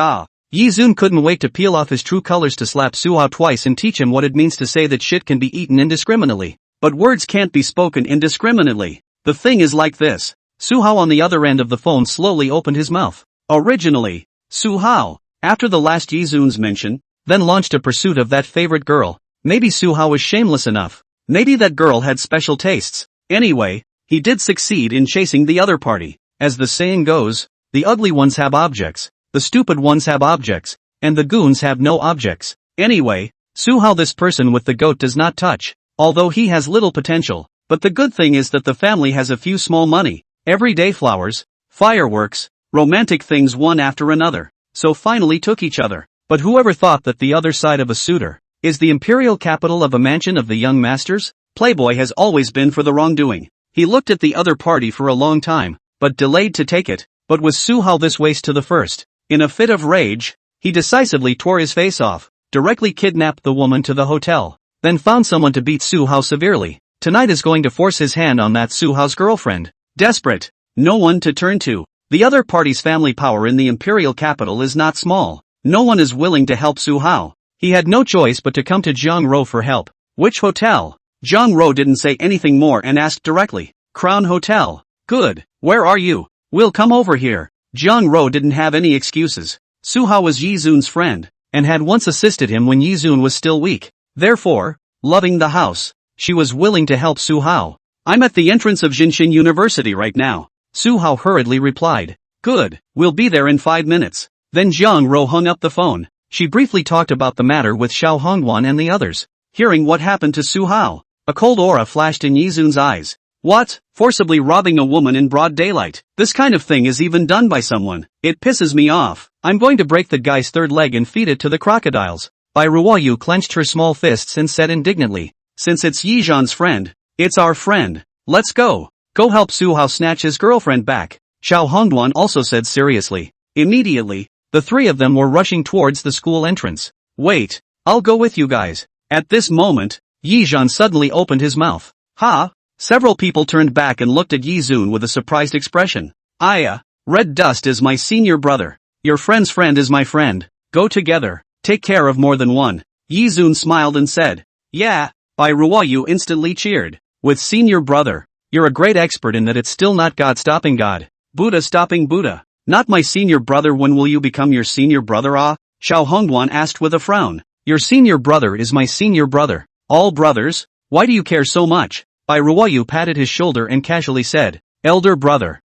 Yi Zun couldn't wait to peel off his true colors to slap Su Hao twice and teach him what it means to say that shit can be eaten indiscriminately. But words can't be spoken indiscriminately. The thing is like this. Su Hao on the other end of the phone slowly opened his mouth. Originally, Su Hao, after the last Yi Zun's mention, then launched a pursuit of that favorite girl. Maybe Su Hao was shameless enough. Maybe that girl had special tastes. Anyway, he did succeed in chasing the other party. As the saying goes, the ugly ones have objects, the stupid ones have objects, and the goons have no objects. Anyway, Su Hao, this person with the goat, does not touch. Although he has little potential, but the good thing is that the family has a few small money, everyday flowers, fireworks, romantic things one after another, so finally took each other. But whoever thought that the other side of a suitor is the imperial capital of a mansion of the young masters? Playboy has always been for the wrongdoing. He looked at the other party for a long time, but delayed to take it. But was Su Hao this waste to the first? In a fit of rage, he decisively tore his face off, directly kidnapped the woman to the hotel, then found someone to beat Su Hao severely. Tonight is going to force his hand on that Su Hao's girlfriend. Desperate, no one to turn to. The other party's family power in the imperial capital is not small. No one is willing to help Su Hao. He had no choice but to come to Zhang Rou for help. Which hotel? Zhang Rou didn't say anything more and asked directly. Crown Hotel. Good. Where are you? We'll come over here. Zhang Rou didn't have any excuses. Su Hao was Yi Zun's friend, and had once assisted him when Yi Zun was still weak. Therefore, loving the house, she was willing to help Su Hao. I'm at the entrance of Jinshin University right now. Su Hao hurriedly replied. Good, we'll be there in 5 minutes. Then Zhang Rou hung up the phone. She briefly talked about the matter with Xiao Hongduan and the others. Hearing what happened to Su Hao, a cold aura flashed in Yi Zun's eyes. What? Forcibly robbing a woman in broad daylight? This kind of thing is even done by someone. It pisses me off. I'm going to break the guy's third leg and feed it to the crocodiles. Bai Ruoyu clenched her small fists and said indignantly. Since it's Yi Zhan's friend, it's our friend. Let's go. Go help Su Hao snatch his girlfriend back. Xiao Hongduan also said seriously. Immediately, the three of them were rushing towards the school entrance. Wait, I'll go with you guys. At this moment, Yi Zhan suddenly opened his mouth. Ha! Several people turned back and looked at Yi Zun with a surprised expression. Red Dust is my senior brother. Your friend's friend is my friend. Go together. Take care of more than one. Yi Zun smiled and said. Yeah. Bai Ruoyu instantly cheered. With senior brother, you're a great expert in that it's still not God stopping God. Buddha stopping Buddha. Not my senior brother. When will you become your senior brother? Xiao Hongduan asked with a frown. Your senior brother is my senior brother. All brothers? Why do you care so much? Bai Ruoyu patted his shoulder and casually said. Elder brother.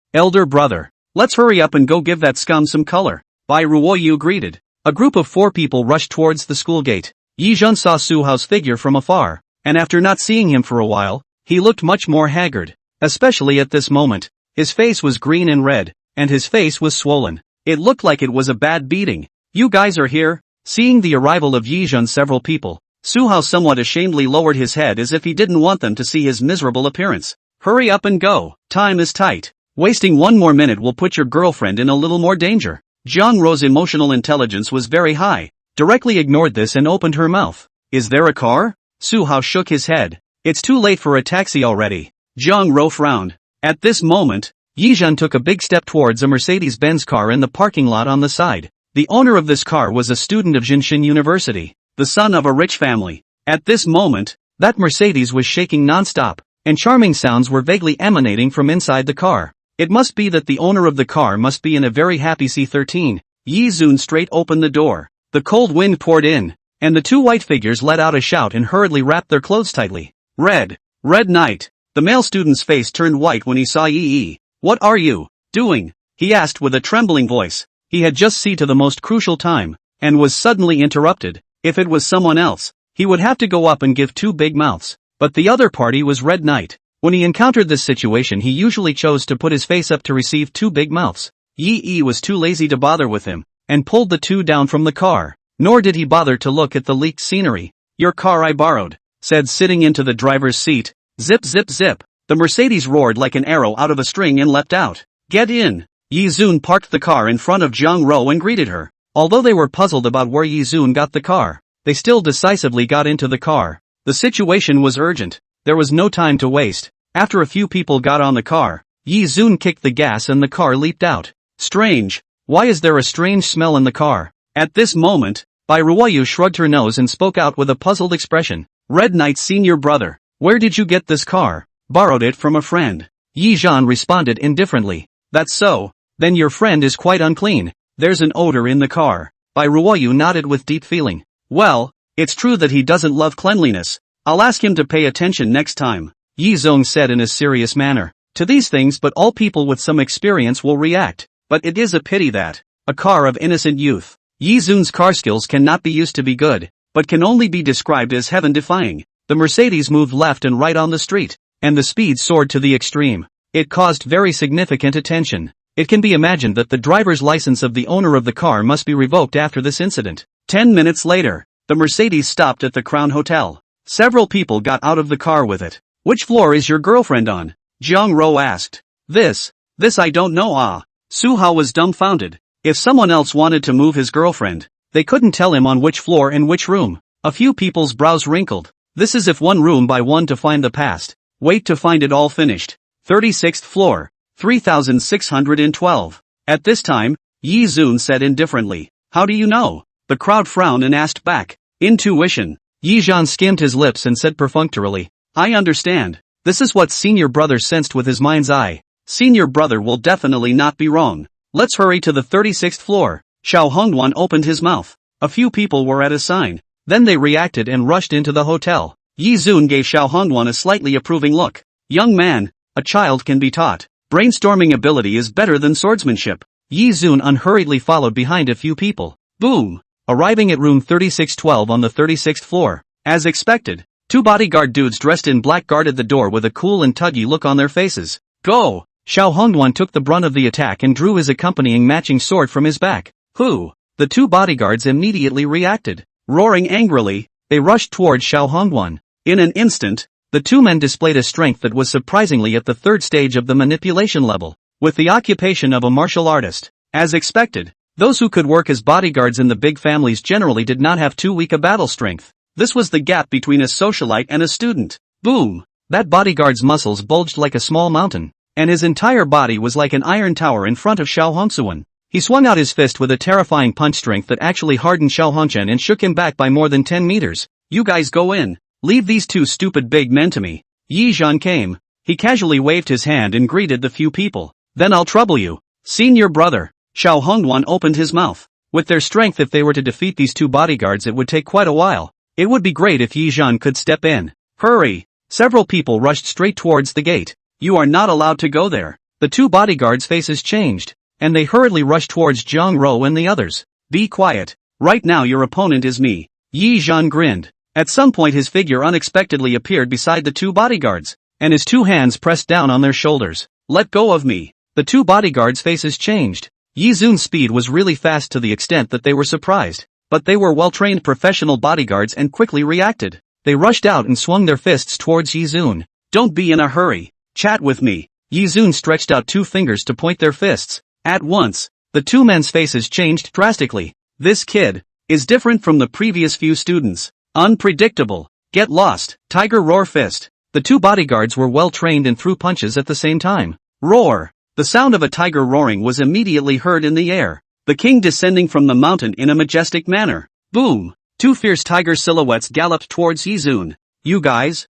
Let's hurry up and go give that scum some color. Bai Ruoyu greeted. A group of 4 people rushed towards the school gate. Yi Zhan saw Su Hao's figure from afar, and after not seeing him for a while, He looked much more haggard. Especially at this moment. His face was green and red, and his face was swollen. It looked like it was a bad beating. You guys are here? Seeing the arrival of Yijun, several people, Suhao somewhat ashamedly lowered his head as if he didn't want them to see his miserable appearance. Hurry up and go. Time is tight. Wasting one more minute will put your girlfriend in a little more danger. Jiang Ro's emotional intelligence was very high. Directly ignored this and opened her mouth. Is there a car? Suhao shook his head. It's too late for a taxi already. Jiang Ro frowned. At this moment, Yijun took a big step towards a Mercedes-Benz car in the parking lot on the side. The owner of this car was a student of Jinshin University, the son of a rich family. At this moment, that Mercedes was shaking non-stop, and charming sounds were vaguely emanating from inside the car. It must be that the owner of the car must be in a very happy C13. Yizun straight opened the door. The cold wind poured in, and the two white figures let out a shout and hurriedly wrapped their clothes tightly. Red Knight. The male student's face turned white when he saw Yi. What are you doing? He asked with a trembling voice. He had just seen to the most crucial time, and was suddenly interrupted. If it was someone else, he would have to go up and give two big mouths. But the other party was Red Knight. When he encountered this situation, he usually chose to put his face up to receive two big mouths. Yi was too lazy to bother with him, and pulled the two down from the car. Nor did he bother to look at the leaked scenery. Your car I borrowed, said sitting into the driver's seat. Zip zip zip. The Mercedes roared like an arrow out of a string and leapt out. Get in. Yizun parked the car in front of Jiang Ro and greeted her. Although they were puzzled about where Yizun got the car, they still decisively got into the car. The situation was urgent. There was no time to waste. After a few people got on the car, Yizun kicked the gas and the car leaped out. Strange. Why is there a strange smell in the car? At this moment, Bai Ruoyu shrugged her nose and spoke out with a puzzled expression. Red Knight's senior brother. Where did you get this car? Borrowed it from a friend. Yi Zhan responded indifferently. That's so. Then your friend is quite unclean. There's an odor in the car. Bai Ruoyu nodded with deep feeling. Well, it's true that he doesn't love cleanliness. I'll ask him to pay attention next time, Yi Zong said in a serious manner. To these things but all people with some experience will react. But it is a pity that a car of innocent youth. Yi Zun's car skills cannot be used to be good, but can only be described as heaven-defying. The Mercedes moved left and right on the street, and the speed soared to the extreme. It caused very significant attention. It can be imagined that the driver's license of the owner of the car must be revoked after this incident. 10 minutes later, the Mercedes stopped at the Crown Hotel. Several people got out of the car with it. Which floor is your girlfriend on? Jiang Ro asked. This I don't know. Su Hao was dumbfounded. If someone else wanted to move his girlfriend, they couldn't tell him on which floor and which room. A few people's brows wrinkled. This is if one room by one to find the past. Wait to find it all finished. 36th floor. 3612. At this time, Yi Zun said indifferently. How do you know? The crowd frowned and asked back. Intuition. Yi Zhan skimmed his lips and said perfunctorily. I understand. This is what senior brother sensed with his mind's eye. Senior brother will definitely not be wrong. Let's hurry to the 36th floor. Xiao Hongwan opened his mouth. A few people were at a sign. Then they reacted and rushed into the hotel. Yi Zun gave Xiao Hongwan a slightly approving look. Young man, a child can be taught. Brainstorming ability is better than swordsmanship. Yi Zun unhurriedly followed behind a few people. Boom! Arriving at room 3612 on the 36th floor. As expected, two bodyguard dudes dressed in black guarded the door with a cool and tuggy look on their faces. Go! Xiao Hongwan took the brunt of the attack and drew his accompanying matching sword from his back. Who? The two bodyguards immediately reacted. Roaring angrily, they rushed towards Xiao Hongwan. In an instant, the two men displayed a strength that was surprisingly at the third stage of the manipulation level, with the occupation of a martial artist. As expected, those who could work as bodyguards in the big families generally did not have too weak a battle strength. This was the gap between a socialite and a student. Boom! That bodyguard's muscles bulged like a small mountain, and his entire body was like an iron tower in front of Xiao Hongsuan. He swung out his fist with a terrifying punch strength that actually hardened Xiao Hongchen and shook him back by more than 10 meters. You guys go in. Leave these two stupid big men to me. Yi Zhan came. He casually waved his hand and greeted the few people. Then I'll trouble you. Senior brother. Xiao Hongwan opened his mouth. With their strength, if they were to defeat these two bodyguards, it would take quite a while. It would be great if Yi Zhan could step in. Hurry. Several people rushed straight towards the gate. You are not allowed to go there. The two bodyguards' faces changed, and they hurriedly rushed towards Jiang Ro and the others. Be quiet. Right now your opponent is me. Yi Zhan grinned. At some point his figure unexpectedly appeared beside the two bodyguards. and his two hands pressed down on their shoulders. Let go of me. The two bodyguards' faces changed. Yi Zun's speed was really fast to the extent that they were surprised. But they were well-trained professional bodyguards and quickly reacted. They rushed out and swung their fists towards Yi Zun. Don't be in a hurry. Chat with me. Yi Zun stretched out two fingers to point their fists. At once, the two men's faces changed drastically. This kid is different from the previous few students. Unpredictable. Get lost. Tiger roar fist. The two bodyguards were well trained and threw punches at the same time. Roar. The sound of a tiger roaring was immediately heard in the air. The king descending from the mountain in a majestic manner. Boom. Two fierce tiger silhouettes galloped towards Yi Zun. You guys?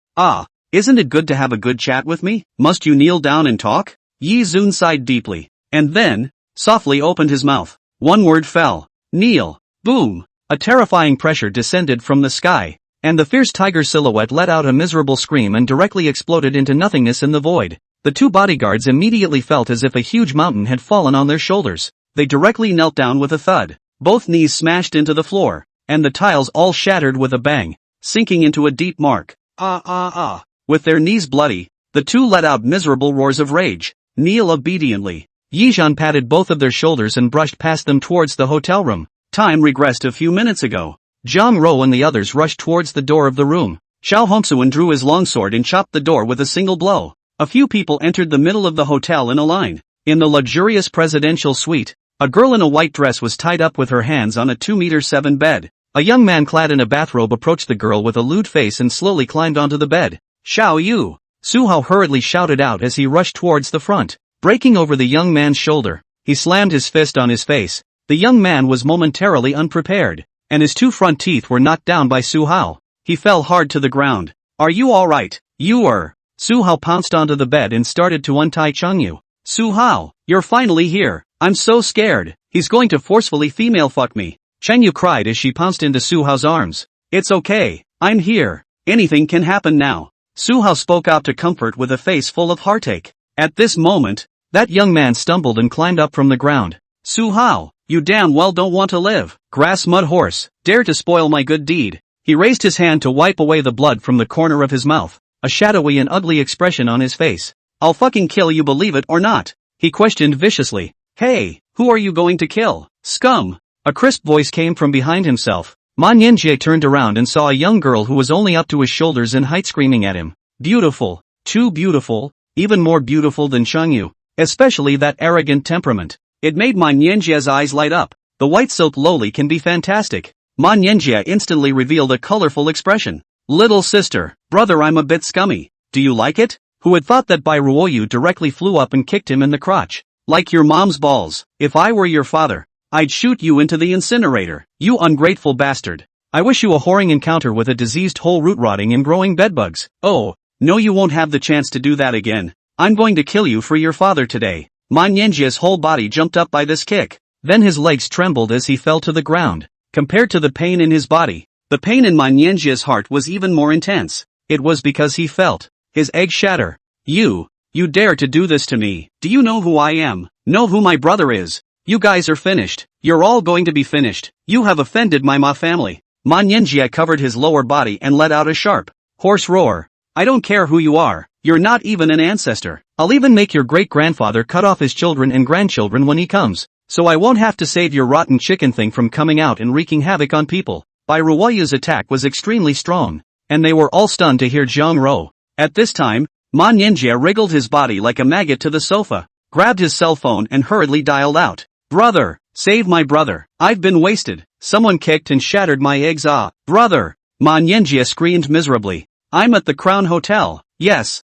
Isn't it good to have a good chat with me? Must you kneel down and talk? Yi Zun sighed deeply. And then, softly opened his mouth. One word fell. Kneel. Boom. A terrifying pressure descended from the sky, and the fierce tiger silhouette let out a miserable scream and directly exploded into nothingness in the void. The two bodyguards immediately felt as if a huge mountain had fallen on their shoulders. They directly knelt down with a thud. Both knees smashed into the floor, and the tiles all shattered with a bang, sinking into a deep mark. With their knees bloody, the two let out miserable roars of rage. Kneel obediently. Yizhan patted both of their shoulders and brushed past them towards the hotel room. Time regressed a few minutes ago. Zhang Rou and the others rushed towards the door of the room. Xiao Hongsuan drew his longsword and chopped the door with a single blow. A few people entered the middle of the hotel in a line. In the luxurious presidential suite, a girl in a white dress was tied up with her hands on a 2-meter-7 bed. A young man clad in a bathrobe approached the girl with a lewd face and slowly climbed onto the bed. Xiao Yu! Su Hao hurriedly shouted out as he rushed towards the front. Breaking over the young man's shoulder, he slammed his fist on his face. The young man was momentarily unprepared, and his two front teeth were knocked down by Su Hao. He fell hard to the ground. Are you alright? You are. Su Hao pounced onto the bed and started to untie Chengyu. Su Hao, you're finally here. I'm so scared. He's going to forcefully female fuck me. Chengyu cried as she pounced into Su Hao's arms. It's okay. I'm here. Anything can happen now. Su Hao spoke out to comfort with a face full of heartache. At this moment, that young man stumbled and climbed up from the ground. Su Hao, you damn well don't want to live. Grass mud horse, dare to spoil my good deed. He raised his hand to wipe away the blood from the corner of his mouth, a shadowy and ugly expression on his face. I'll fucking kill you, believe it or not. He questioned viciously. Hey, who are you going to kill? Scum. A crisp voice came from behind himself. Man Yanjie turned around and saw a young girl who was only up to his shoulders in height screaming at him. Beautiful. Too beautiful. Even more beautiful than Chengyu. Especially that arrogant temperament. It made Man Yanjie's eyes light up. The white silk loli can be fantastic. Man Yanjie instantly revealed a colorful expression. Little sister, brother, I'm a bit scummy. Do you like it? Who had thought that Bai Ruoyu directly flew up and kicked him in the crotch. Like your mom's balls. If I were your father, I'd shoot you into the incinerator. You ungrateful bastard. I wish you a whoring encounter with a diseased whole root rotting and growing bedbugs. Oh, no, you won't have the chance to do that again. I'm going to kill you for your father today. Man Yanjie's whole body jumped up by this kick. Then his legs trembled as he fell to the ground. Compared to the pain in his body, the pain in Man Yanjie's heart was even more intense. It was because he felt his egg shatter. You dare to do this to me. Do you know who I am? Know who my brother is? You guys are finished. You're all going to be finished. You have offended my Ma family. Man Yanjie covered his lower body and let out a sharp, hoarse roar. I don't care who you are. You're not even an ancestor. I'll even make your great-grandfather cut off his children and grandchildren when he comes, so I won't have to save your rotten chicken thing from coming out and wreaking havoc on people. Bai Ruoyu's attack was extremely strong, and they were all stunned to hear Zhang Rou. At this time, Man Yanjie wriggled his body like a maggot to the sofa, grabbed his cell phone and hurriedly dialed out. Brother, save my brother. I've been wasted. Someone kicked and shattered my eggs. Brother. Man Yanjie screamed miserably. I'm at the Crown Hotel. Yes.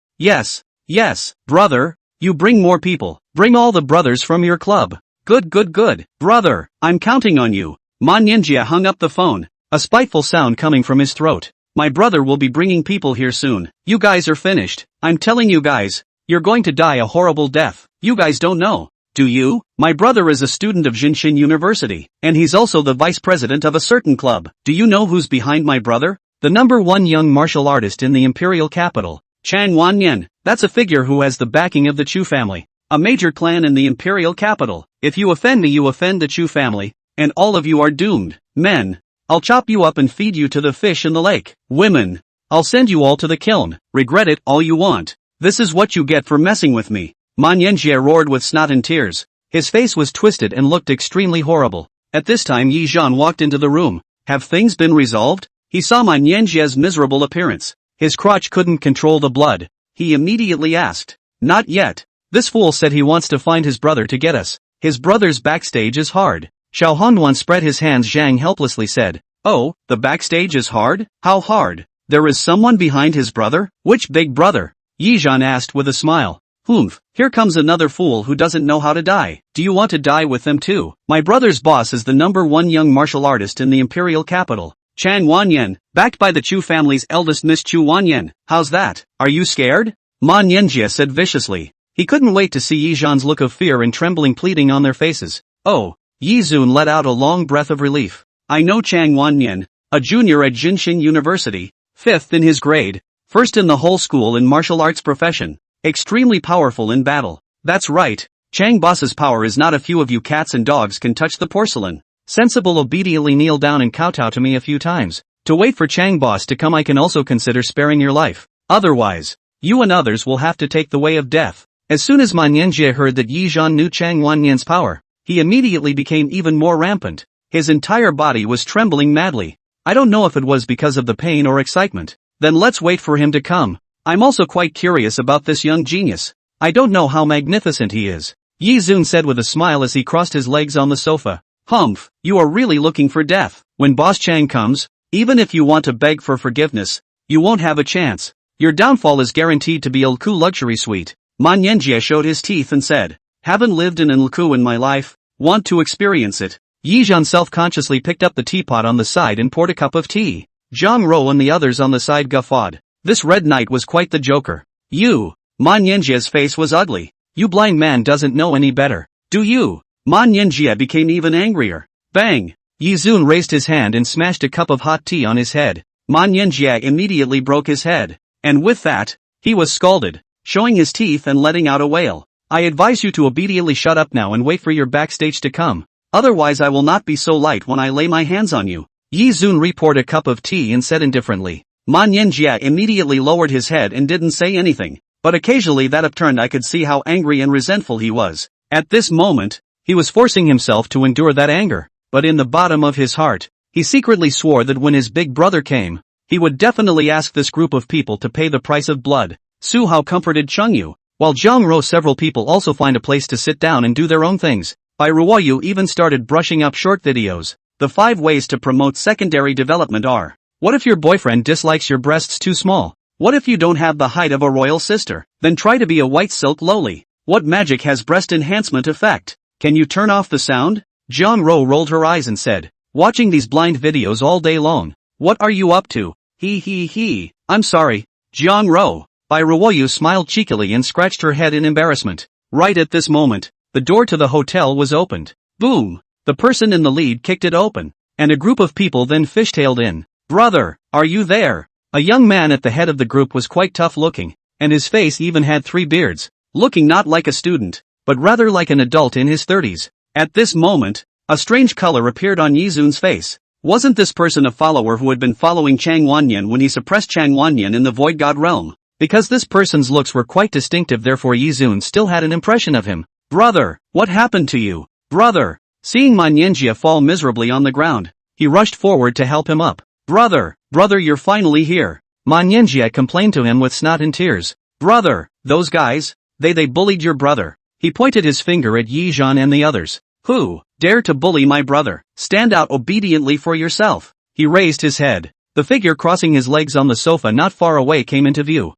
Brother, you bring more people. Bring all the brothers from your club. Good. Brother, I'm counting on you. Man Yanjie hung up the phone, a spiteful sound coming from his throat. My brother will be bringing people here soon. You guys are finished. I'm telling you guys, you're going to die a horrible death. You guys don't know, do you? My brother is a student of Jinshin University, and he's also the vice president of a certain club. Do you know who's behind my brother? The #1 young martial artist in the imperial capital, Chang Wanyan. That's a figure who has the backing of the Chu family, a major clan in the imperial capital. If you offend me, you offend the Chu family, and all of you are doomed. Men, I'll chop you up and feed you to the fish in the lake. Women, I'll send you all to the kiln. Regret it all you want. This is what you get for messing with me. Manhwa roared with snot and tears. His face was twisted and looked extremely horrible. At this time Yi Zhan walked into the room. Have things been resolved? He saw Manhwa's miserable appearance. His crotch couldn't control the blood. He immediately asked. Not yet. This fool said he wants to find his brother to get us. His brother's backstage is hard. Xiao Hongduan spread his hands. Zhang helplessly said. Oh, the backstage is hard? How hard? There is someone behind his brother? Which big brother? Yi Zhan asked with a smile. Humph, here comes another fool who doesn't know how to die. Do you want to die with them too? My brother's boss is the #1 young martial artist in the imperial capital. Chang Wanyan, backed by the Chu family's eldest Miss Chu Wanyan. How's that? Are you scared? Manhwa said viciously. He couldn't wait to see Yi Zhan's look of fear and trembling pleading on their faces. Oh, Yi Zun let out a long breath of relief. I know Chang Wanyan, a junior at Jinshin University, 5th in his grade, 1st in the whole school in martial arts profession. Extremely powerful in battle. That's right, Chang boss's power is not a few of you cats and dogs can touch the porcelain. Sensible obediently kneel down and kowtow to me a few times. To wait for Chang boss to come I can also consider sparing your life. Otherwise, you and others will have to take the way of death. As soon as Manhwa heard that Yi Zhan knew Chang Wanyan's power, he immediately became even more rampant. His entire body was trembling madly. I don't know if it was because of the pain or excitement. Then let's wait for him to come. I'm also quite curious about this young genius. I don't know how magnificent he is. Yi Zun said with a smile as he crossed his legs on the sofa. Humph, you are really looking for death. When Boss Chang comes, even if you want to beg for forgiveness, you won't have a chance. Your downfall is guaranteed to be Ilku luxury suite. Manhwa showed his teeth and said, haven't lived in Ilku in my life, want to experience it. Yi Zhan self-consciously picked up the teapot on the side and poured a cup of tea. Zhang Rou and the others on the side guffawed. This red knight was quite the joker. You. Manhwa's face was ugly. You blind man doesn't know any better. Do you? Manhwa became even angrier. Bang! Yi Zun raised his hand and smashed a cup of hot tea on his head. Manhwa immediately broke his head. And with that, he was scalded, showing his teeth and letting out a wail. I advise you to obediently shut up now and wait for your backstage to come. Otherwise I will not be so light when I lay my hands on you. Yi Zun repoured a cup of tea and said indifferently. Manhwa immediately lowered his head and didn't say anything, but occasionally that upturned I could see how angry and resentful he was. At this moment, he was forcing himself to endure that anger, but in the bottom of his heart, he secretly swore that when his big brother came, he would definitely ask this group of people to pay the price of blood. Su Hao comforted Chengyu, while Zhang Rou several people also find a place to sit down and do their own things. Bai Ruoyu even started brushing up short videos. The 5 ways to promote secondary development are: what if your boyfriend dislikes your breasts too small? What if you don't have the height of a royal sister? Then try to be a white silk loli. What magic has breast enhancement effect? Can you turn off the sound? Zhang Rou rolled her eyes and said, watching these blind videos all day long. What are you up to? He. I'm sorry, Zhang Rou. Bai Ruoyu smiled cheekily and scratched her head in embarrassment. Right at this moment, the door to the hotel was opened. Boom! The person in the lead kicked it open, and a group of people then fishtailed in. Brother, are you there? A young man at the head of the group was quite tough looking, and his face even had 3 beards, looking not like a student, but rather like an adult in his 30s. At this moment, a strange color appeared on Yi Zun's face. Wasn't this person a follower who had been following Chang Wanyan when he suppressed Chang Wanyan in the Void God realm? Because this person's looks were quite distinctive, therefore Yi Zun still had an impression of him. Brother, what happened to you? Brother! Seeing Manhwa fall miserably on the ground, he rushed forward to help him up. Brother, you're finally here. Manhwa complained to him with snot and tears. Brother, those guys, they bullied your brother. He pointed his finger at Yi Zhan and the others. Who dare to bully my brother? Stand out obediently for yourself. He raised his head. The figure crossing his legs on the sofa not far away came into view.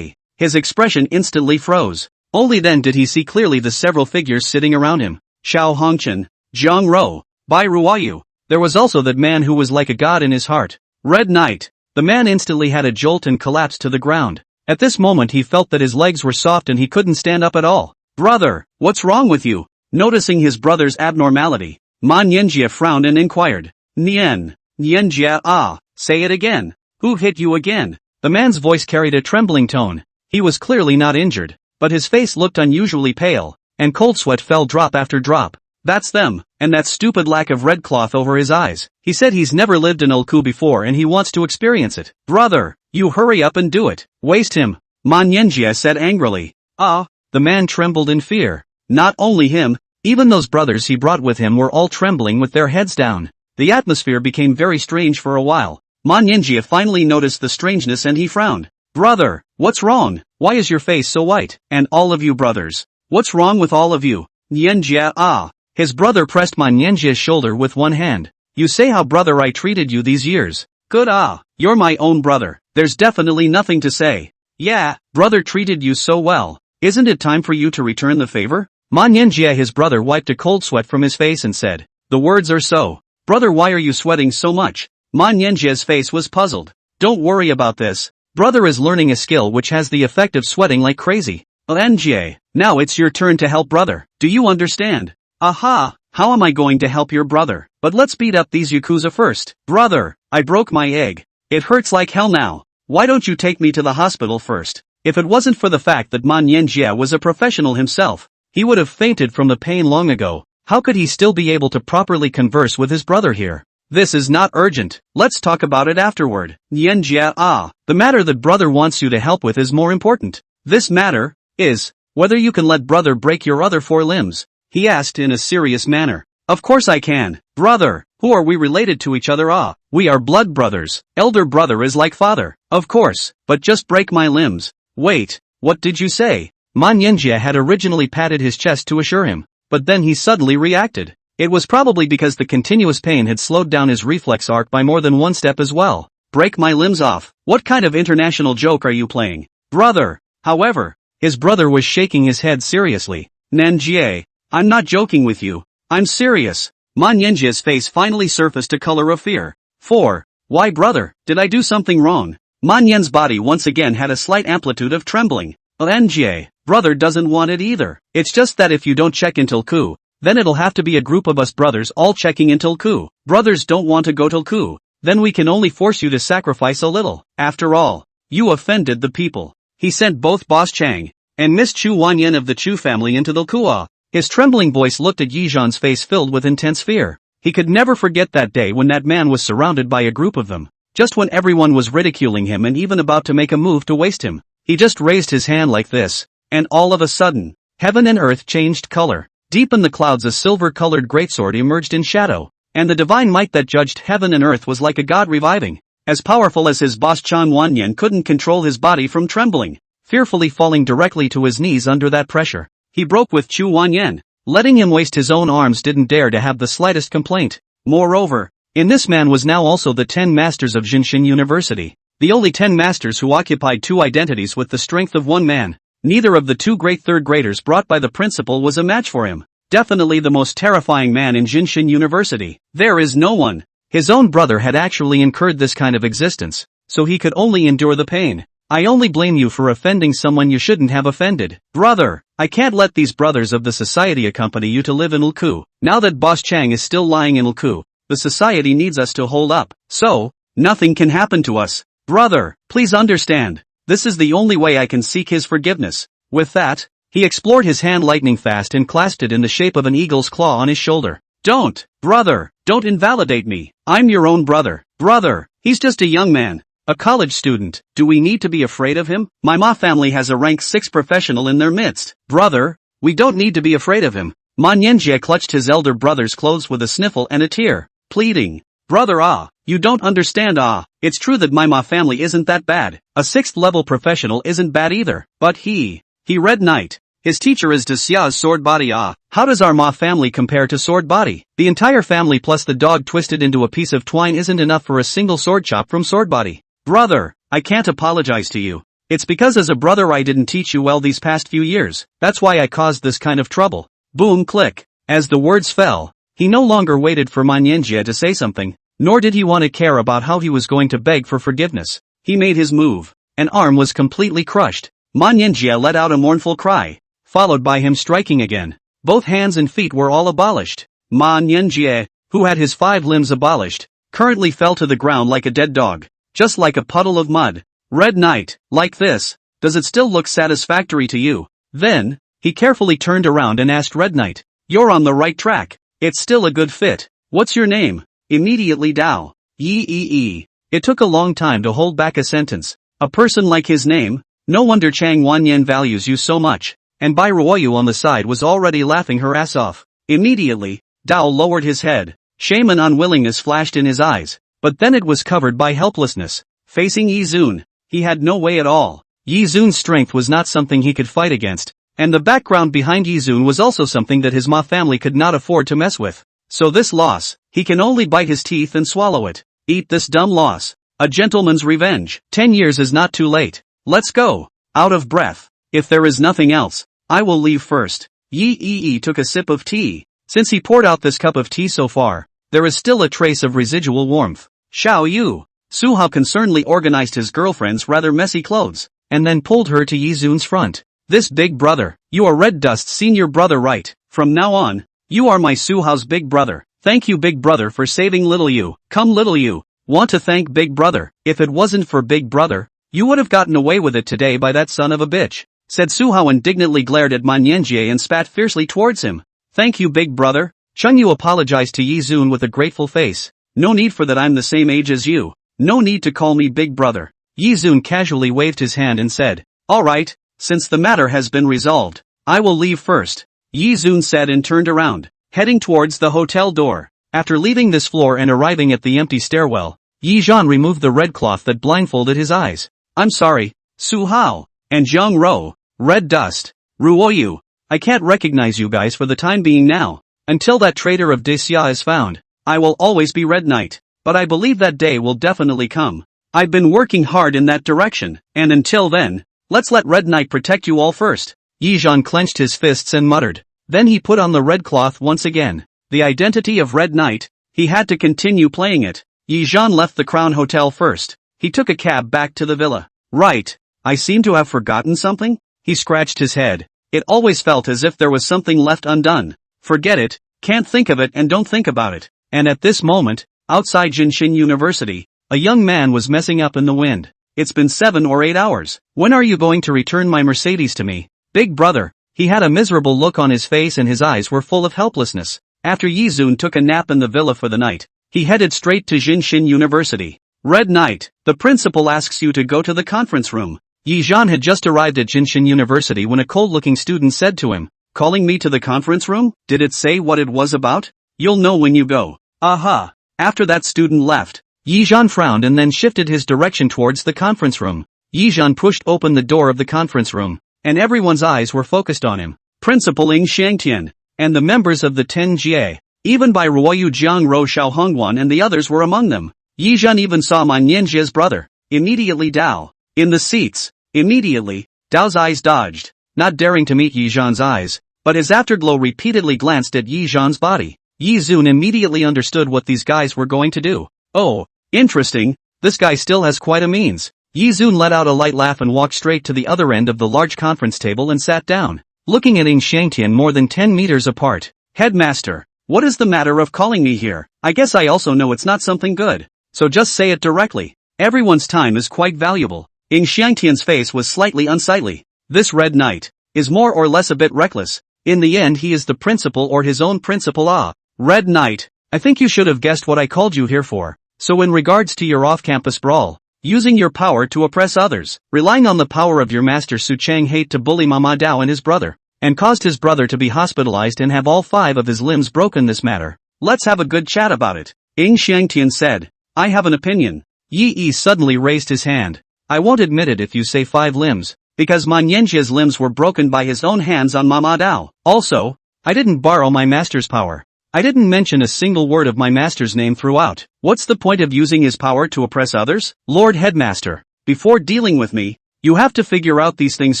His expression instantly froze. Only then did he see clearly the several figures sitting around him. Xiao Hongchen, Zhang Rou, Bai Ruoyu. There was also that man who was like a god in his heart. Red Knight. The man instantly had a jolt and collapsed to the ground. At this moment he felt that his legs were soft and he couldn't stand up at all. Brother, what's wrong with you? Noticing his brother's abnormality, Manhwa frowned and inquired. Nianjia, say it again. Who hit you again? The man's voice carried a trembling tone. He was clearly not injured, but his face looked unusually pale, and cold sweat fell drop after drop. That's them, and that stupid lack of red cloth over his eyes. He said he's never lived in Ulku before and he wants to experience it. Brother, you hurry up and do it. Waste him. Manhwa said angrily. Ah, the man trembled in fear. Not only him, even those brothers he brought with him were all trembling with their heads down. The atmosphere became very strange for a while. Manhwa finally noticed the strangeness and he frowned. Brother, what's wrong? Why is your face so white? And all of you brothers, what's wrong with all of you? Nyenjia ah. His brother pressed Manhwa's shoulder with one hand. You say how brother I treated you these years. Good ah, you're my own brother. There's definitely nothing to say. Yeah, brother treated you so well. Isn't it time for you to return the favor? Manhwa his brother wiped a cold sweat from his face and said. The words are so. Brother why are you sweating so much? Manhwa's face was puzzled. Don't worry about this. Brother is learning a skill which has the effect of sweating like crazy. Nga, now it's your turn to help brother. Do you understand? Aha, how am I going to help your brother? But let's beat up these yakuza first. Brother, I broke my egg. It hurts like hell now. Why don't you take me to the hospital first? If it wasn't for the fact that Manhwa was a professional himself, he would have fainted from the pain long ago. How could he still be able to properly converse with his brother here? This is not urgent, let's talk about it afterward. Nyenjia ah, the matter that brother wants you to help with is more important. This matter is whether you can let brother break your other 4 limbs, he asked in a serious manner. Of course I can. Brother, who are we related to each other? Ah, we are blood brothers. Elder brother is like father. Of course, but just break my limbs. Wait, what did you say? Manhwa had originally patted his chest to assure him, but then he suddenly reacted. It was probably because the continuous pain had slowed down his reflex arc by more than one step as well. Break my limbs off. What kind of international joke are you playing? Brother. However, his brother was shaking his head seriously. Nanjie, I'm not joking with you. I'm serious. Manhwa's face finally surfaced a color of fear. 4. Why brother, did I do something wrong? Manhwa's body once again had a slight amplitude of trembling. Nga, brother doesn't want it either. It's just that if you don't check until coup, then it'll have to be a group of us brothers all checking until coup. Brothers don't want to go till coup. Then we can only force you to sacrifice a little. After all, you offended the people. He sent both Boss Chang and Miss Chu Wanyan of the Chu family into the coup. His trembling voice looked at Yizhan's face filled with intense fear. He could never forget that day when that man was surrounded by a group of them. Just when everyone was ridiculing him and even about to make a move to waste him, he just raised his hand like this, and all of a sudden, heaven and earth changed color. Deep in the clouds a silver-colored greatsword emerged in shadow, and the divine might that judged heaven and earth was like a god reviving. As powerful as his boss Chan Wanyan couldn't control his body from trembling, fearfully falling directly to his knees under that pressure. He broke with Chu Wanyan. Letting him waste his own arms didn't dare to have the slightest complaint. Moreover, in this man was now also the 10 masters of Jinshin University. The only 10 masters who occupied 2 identities with the strength of one man. Neither of the 2 great third graders brought by the principal was a match for him. Definitely the most terrifying man in Jinshin University. There is no one. His own brother had actually incurred this kind of existence, so he could only endure the pain. I only blame you for offending someone you shouldn't have offended. Brother, I can't let these brothers of the society accompany you to live in Ilku. Now that Boss Chang is still lying in Ilku, the society needs us to hold up. So, nothing can happen to us. Brother, please understand. This is the only way I can seek his forgiveness. With that, he explored his hand lightning fast and clasped it in the shape of an eagle's claw on his shoulder. Don't, brother, don't invalidate me. I'm your own brother. Brother, he's just a young man. A college student. Do we need to be afraid of him? My Ma family has a rank 6 professional in their midst. Brother, we don't need to be afraid of him. Manhwa clutched his elder brother's clothes with a sniffle and a tear, pleading. Brother you don't understand it's true that my Ma family isn't that bad. A 6th level professional isn't bad either. But he Red Knight. His teacher is Desia's sword body How does our Ma family compare to sword body? The entire family plus the dog twisted into a piece of twine isn't enough for a single sword chop from sword body. Brother, I can't apologize to you. It's because as a brother I didn't teach you well these past few years. That's why I caused this kind of trouble. Boom click. As the words fell, he no longer waited for Manhwa to say something, nor did he want to care about how he was going to beg for forgiveness. He made his move. An arm was completely crushed. Manhwa let out a mournful cry, followed by him striking again. Both hands and feet were all abolished. Manhwa, who had his 5 limbs abolished, currently fell to the ground like a dead dog. Just like a puddle of mud. Red Knight, like this, does it still look satisfactory to you? Then, he carefully turned around and asked Red Knight, you're on the right track. It's still a good fit. What's your name? Immediately Dao. Yee. It took a long time to hold back a sentence. A person like his name? No wonder Chang Wanyan values you so much. And Bai Ruoyu on the side was already laughing her ass off. Immediately, Dao lowered his head. Shame and unwillingness flashed in his eyes. But then it was covered by helplessness. Facing Yi Zun, he had no way at all. Yi Zun's strength was not something he could fight against. And the background behind Yi Zun was also something that his Ma family could not afford to mess with. So this loss, he can only bite his teeth and swallow it. Eat this dumb loss. A gentleman's revenge. 10 years is not too late. Let's go. Out of breath. If there is nothing else, I will leave first. Yi took a sip of tea. Since he poured out this cup of tea so far, there is still a trace of residual warmth. Xiao Yu. Su Hao concernedly organized his girlfriend's rather messy clothes, and then pulled her to Yi Zun's front. This big brother, you are Red Dust's senior brother, right? From now on, you are my Su Hao's big brother. Thank you, big brother, for saving little you. Come, little you. Want to thank big brother. If it wasn't for big brother, you would have gotten away with it today by that son of a bitch, said Su Hao, indignantly glared at Man Yanjie and spat fiercely towards him. Thank you, big brother. Cheng Yu apologized to Yi Zun with a grateful face. No need for that, I'm the same age as you. No need to call me big brother. Yi Zun casually waved his hand and said, alright, since the matter has been resolved, I will leave first. Yi Zun said and turned around, heading towards the hotel door. After leaving this floor and arriving at the empty stairwell, Yi Zhan removed the red cloth that blindfolded his eyes. I'm sorry, Su Hao, and Zhang Rou, Red Dust, Ruoyu. I can't recognize you guys for the time being now. Until that traitor of Desia is found, I will always be Red Knight. But I believe that day will definitely come. I've been working hard in that direction, and until then, let's let Red Knight protect you all first. Yi Zhan clenched his fists and muttered. Then he put on the red cloth once again. The identity of Red Knight, he had to continue playing it. Yi Zhan left the Crown Hotel first. He took a cab back to the villa. Right, I seem to have forgotten something? He scratched his head. It always felt as if there was something left undone. Forget it, can't think of it and don't think about it. And at this moment, outside Jinshin University, a young man was messing up in the wind. It's been 7 or 8 hours. When are you going to return my Mercedes to me? Big brother. He had a miserable look on his face and his eyes were full of helplessness. After Yi Zun took a nap in the villa for the night, he headed straight to Jinshin University. Red Knight, the principal asks you to go to the conference room. Yi Zhan had just arrived at Jinshin University when a cold-looking student said to him, calling me to the conference room? Did it say what it was about? You'll know when you go. Aha. After that student left, Yi Zhan frowned and then shifted his direction towards the conference room. Yi Zhan pushed open the door of the conference room, and everyone's eyes were focused on him. Principal Ing Xiangtian, and the members of the Ten Jie, even by Ruoyu Jiang Rou Xiao Hongguan and the others were among them. Yi Zhan even saw Man Yanjie's brother. Immediately Dao. In the seats. Immediately, Dao's eyes dodged, not daring to meet Yi Zhan's eyes, but his afterglow repeatedly glanced at Yi Zhan's body. Yi Zun immediately understood what these guys were going to do. Oh, interesting, this guy still has quite a means. Yi Zun let out a light laugh and walked straight to the other end of the large conference table and sat down, looking at Ing Xiangtian more than 10 meters apart. Headmaster, what is the matter of calling me here? I guess I also know it's not something good, so just say it directly. Everyone's time is quite valuable. Ing Xiangtian's face was slightly unsightly. This Red Knight is more or less a bit reckless. In the end he is the principal or his own principal. Red Knight, I think you should have guessed what I called you here for. So in regards to your off-campus brawl, using your power to oppress others, relying on the power of your master Su Chang hate to bully Mama Dao and his brother, and caused his brother to be hospitalized and have all 5 of his limbs broken. This matter, let's have a good chat about it. Ing Xiangtian said, I have an opinion. Yi suddenly raised his hand. I won't admit it if you say 5 limbs, because Man Yanjie's limbs were broken by his own hands on Mama Dao. Also, I didn't borrow my master's power. I didn't mention a single word of my master's name throughout. What's the point of using his power to oppress others? Lord Headmaster, before dealing with me, you have to figure out these things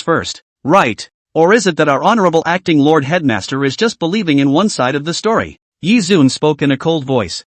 first, right? Or is it that our honorable acting Lord Headmaster is just believing in one side of the story? Yi Zun spoke in a cold voice.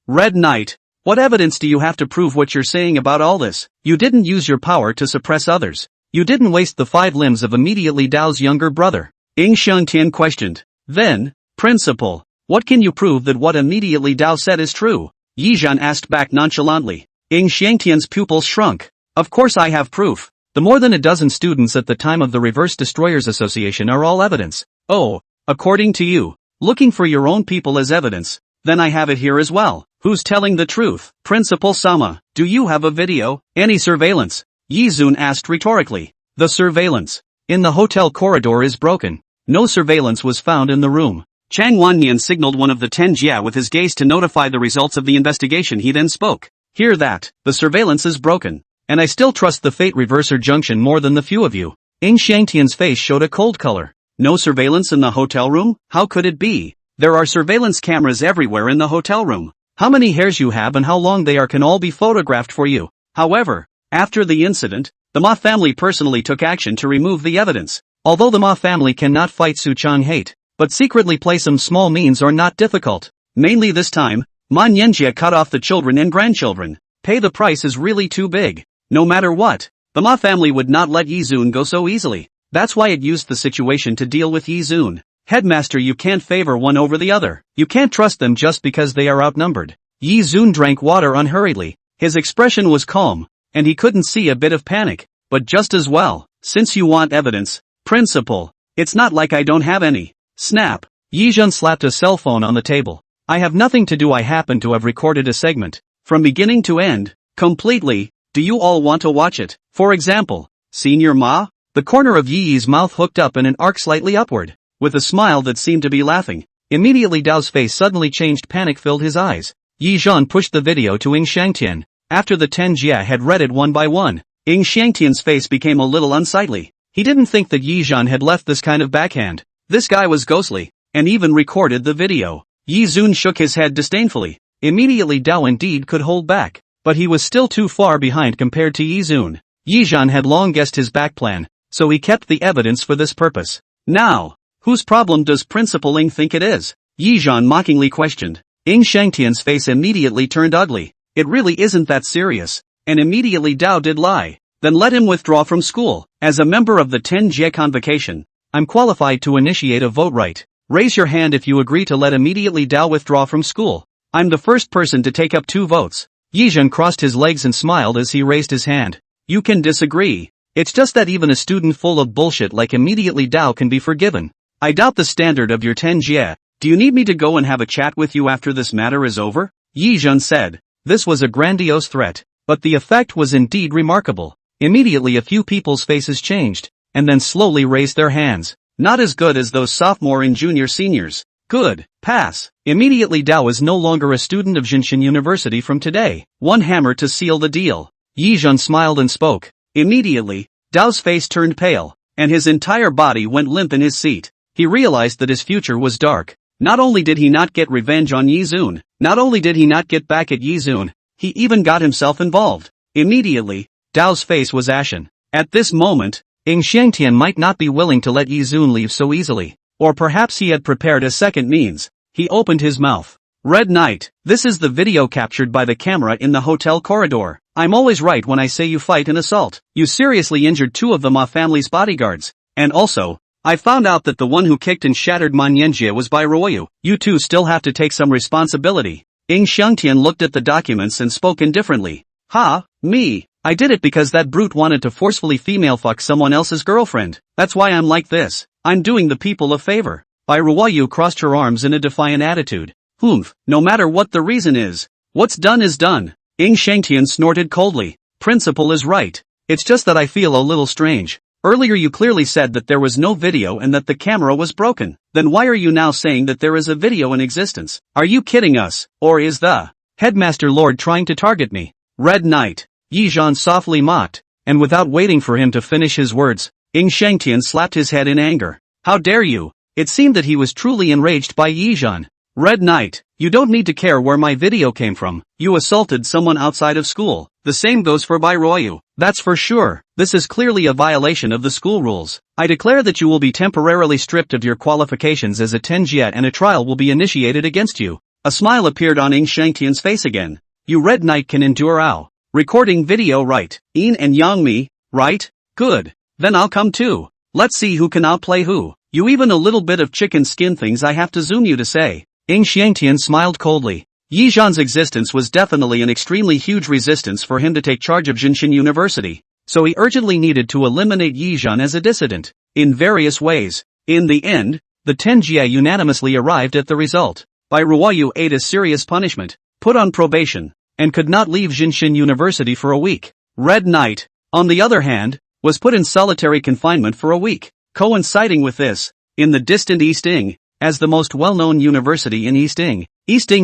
Red Knight, what evidence do you have to prove what you're saying about all this? You didn't use your power to suppress others. You didn't waste the 5 limbs of immediately Dao's younger brother. Ing Xiangtian questioned. Then, Principal, what can you prove that what immediately Dao said is true? Yi Zhan asked back nonchalantly. Ing Xiangtian's pupils shrunk. Of course I have proof. The more than a dozen students at the time of the Reverse Destroyers Association are all evidence. Oh, according to you, looking for your own people as evidence, then I have it here as well. Who's telling the truth? Principal Sama, do you have a video? Any surveillance? Yi Zun asked rhetorically. The surveillance in the hotel corridor is broken. No surveillance was found in the room. Chang Wanyan signaled one of the 10 Jia with his gaze to notify the results of the investigation. He then spoke. Hear that, the surveillance is broken. And I still trust the fate reverser junction more than the few of you. Ing Xiangtian's face showed a cold color. No surveillance in the hotel room? How could it be? There are surveillance cameras everywhere in the hotel room. How many hairs you have and how long they are can all be photographed for you. However, after the incident, the Ma family personally took action to remove the evidence. Although the Ma family cannot fight Su Chang hate, but secretly play some small means are not difficult. Mainly this time, Man Yanjia cut off the children and grandchildren. Pay the price is really too big. No matter what, the Ma family would not let Yizun go so easily. That's why it used the situation to deal with Yizun. Headmaster, you can't favor one over the other. You can't trust them just because they are outnumbered. Yizun drank water unhurriedly. His expression was calm, and he couldn't see a bit of panic. But just as well, since you want evidence, principal, it's not like I don't have any. Snap. Yizun slapped a cell phone on the table. I have nothing to do. I happen to have recorded a segment. From beginning to end. Completely. Do you all want to watch it? For example, Senior Ma? The corner of Yi's mouth hooked up in an arc slightly upward. With a smile that seemed to be laughing. Immediately Dao's face suddenly changed. Panic filled his eyes. Yi Zhan pushed the video to Ing Xiangtian. After the 10 Jia had read it one by one, Ing Xiangtian's face became a little unsightly. He didn't think that Yi Zhan had left this kind of backhand. This guy was ghostly, and even recorded the video. Yi Zun shook his head disdainfully. Immediately Dao indeed could hold back, but he was still too far behind compared to Yi Zun. Yi Zhan had long guessed his back plan, so he kept the evidence for this purpose. Now, whose problem does Principal Ing think it is? Yi Zhan mockingly questioned. Ing Xiangtian's face immediately turned ugly. It really isn't that serious. And immediately Dao did lie. Then let him withdraw from school. As a member of the 10 Jie convocation, I'm qualified to initiate a vote right. Raise your hand if you agree to let immediately Dao withdraw from school. I'm the first person to take up 2 votes. Yi Zhan crossed his legs and smiled as he raised his hand. You can disagree. It's just that even a student full of bullshit like immediately Dao can be forgiven. I doubt the standard of your 10 Jie. Do you need me to go and have a chat with you after this matter is over? Yi Zhan said. This was a grandiose threat, but the effect was indeed remarkable. Immediately a few people's faces changed, and then slowly raised their hands. Not as good as those sophomore and junior seniors. Good, pass. Immediately Dao is no longer a student of Jinshin University from today. One hammer to seal the deal. Yi Zhan smiled and spoke. Immediately, Dao's face turned pale, and his entire body went limp in his seat. He realized that his future was dark. Not only did he not get revenge on Yizun, not only did he not get back at Yizun, he even got himself involved. Immediately, Dao's face was ashen. At this moment, Ing Xiangtian might not be willing to let Yizun leave so easily. Or perhaps he had prepared a second means. He opened his mouth. Red Knight, this is the video captured by the camera in the hotel corridor. I'm always right when I say you fight and assault. You seriously injured 2 of the Ma family's bodyguards. And also, I found out that the one who kicked and shattered Man Yanjie was by Ruoyu. You 2 still have to take some responsibility. Ing Xiangtian looked at the documents and spoke indifferently. Ha, me. I did it because that brute wanted to forcefully female fuck someone else's girlfriend. That's why I'm like this. I'm doing the people a favor. Bai Ruoyu crossed her arms in a defiant attitude. No matter what the reason is, what's done is done. Ing Xiangtian snorted coldly. Principal is right. It's just that I feel a little strange. Earlier you clearly said that there was no video and that the camera was broken. Then why are you now saying that there is a video in existence? Are you kidding us? Or is the headmaster lord trying to target me? Red Knight. Yi Zhan softly mocked, and without waiting for him to finish his words, Ing Xiangtian slapped his head in anger. How dare you? It seemed that he was truly enraged by Yi Zhan. Red Knight, you don't need to care where my video came from. You assaulted someone outside of school. The same goes for Bai Ruoyu. That's for sure. This is clearly a violation of the school rules. I declare that you will be temporarily stripped of your qualifications as a Tenjiat and a trial will be initiated against you. A smile appeared on Ing Xiangtian's face again. You Red Knight can endure ow. Recording video right. Yin and Yang Mi, right? Good. Then I'll come too. Let's see who can outplay who. You even a little bit of chicken skin things I have to zoom you to say. Ing Xiangtian smiled coldly. Yi Zhan's existence was definitely an extremely huge resistance for him to take charge of Jinshin University, so he urgently needed to eliminate Yi Zhan as a dissident, in various ways. In the end, the Tenjia unanimously arrived at the result. Bai Ruoyu ate a serious punishment, put on probation, and could not leave Jinshin University for a week. Red Knight, on the other hand, was put in solitary confinement for a week. Coinciding with this, in the distant East Ing, as the most well-known university in East Ing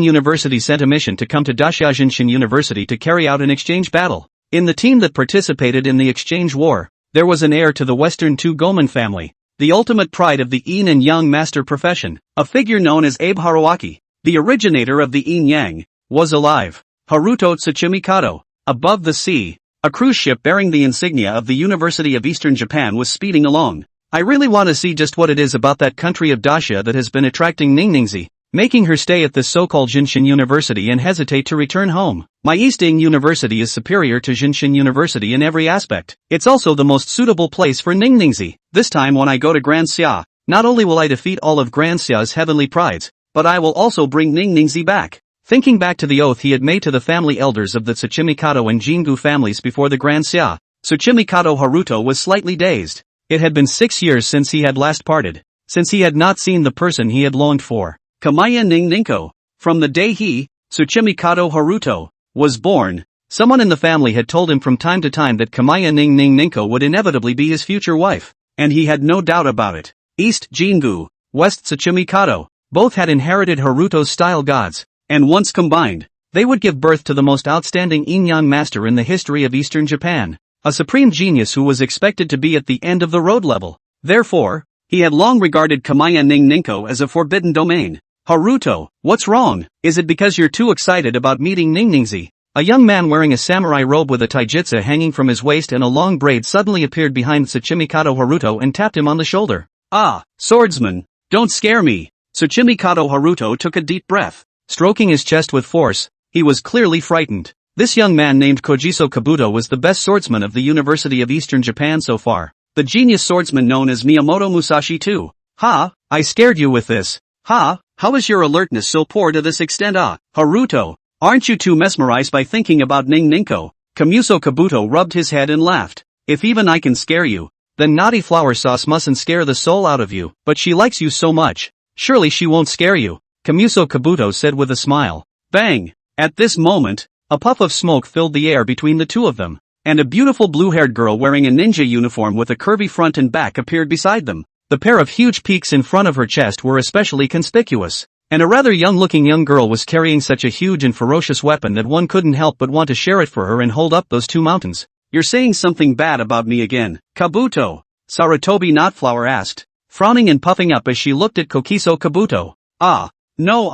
University sent a mission to come to Dashajinshin University to carry out an exchange battle. In the team that participated in the exchange war, there was an heir to the Western Two Gomen family, the ultimate pride of the yin and yang master profession, a figure known as Abe Haruaki, the originator of the yin-yang, was alive. Haruto Tsuchimikado. Above the sea, a cruise ship bearing the insignia of the University of Eastern Japan was speeding along. I really want to see just what it is about that country of Dacia that has been attracting Ningningsi, making her stay at this so-called Jinshin University and hesitate to return home. My East Ing University is superior to Jinshin University in every aspect. It's also the most suitable place for Ningningsi. This time when I go to Grand Xia, not only will I defeat all of Grand Xia's heavenly prides, but I will also bring Ningningsi back. Thinking back to the oath he had made to the family elders of the Tsuchimikado and Jingu families before the Grand Xia, Tsuchimikado Haruto was slightly dazed. It had been 6 years since he had last parted, since he had not seen the person he had longed for. Kamaya Ninko. From the day he, Tsuchimikado Haruto, was born, someone in the family had told him from time to time that Kamaya Ninko would inevitably be his future wife, and he had no doubt about it. East Jingu, West Tsuchimikado, both had inherited Haruto's style gods, and once combined, they would give birth to the most outstanding yin-yang master in the history of Eastern Japan, a supreme genius who was expected to be at the end of the road level. Therefore, he had long regarded Kamaya Ninko as a forbidden domain. Haruto, what's wrong? Is it because you're too excited about meeting Ningningsi? A young man wearing a samurai robe with a taijutsu hanging from his waist and a long braid suddenly appeared behind Tsuchimikado Haruto and tapped him on the shoulder. Ah, swordsman, don't scare me. Tsuchimikado Haruto took a deep breath. Stroking his chest with force, he was clearly frightened. This young man named Kojiso Kabuto was the best swordsman of the University of Eastern Japan so far. The genius swordsman known as Miyamoto Musashi too. Ha, I scared you with this. Ha, how is your alertness so poor to this extent? Ah, Haruto, aren't you too mesmerized by thinking about Ninko? Kamuso Kabuto rubbed his head and laughed. If even I can scare you, then naughty flower sauce mustn't scare the soul out of you. But she likes you so much. Surely she won't scare you, Kamuso Kabuto said with a smile. Bang! At this moment, a puff of smoke filled the air between the two of them, and a beautiful blue-haired girl wearing a ninja uniform with a curvy front and back appeared beside them. The pair of huge peaks in front of her chest were especially conspicuous, and a rather young-looking young girl was carrying such a huge and ferocious weapon that one couldn't help but want to share it for her and hold up those two mountains. You're saying something bad about me again, Kabuto? Sarutobi Notflower asked, frowning and puffing up as she looked at Kokiso Kabuto. Ah, no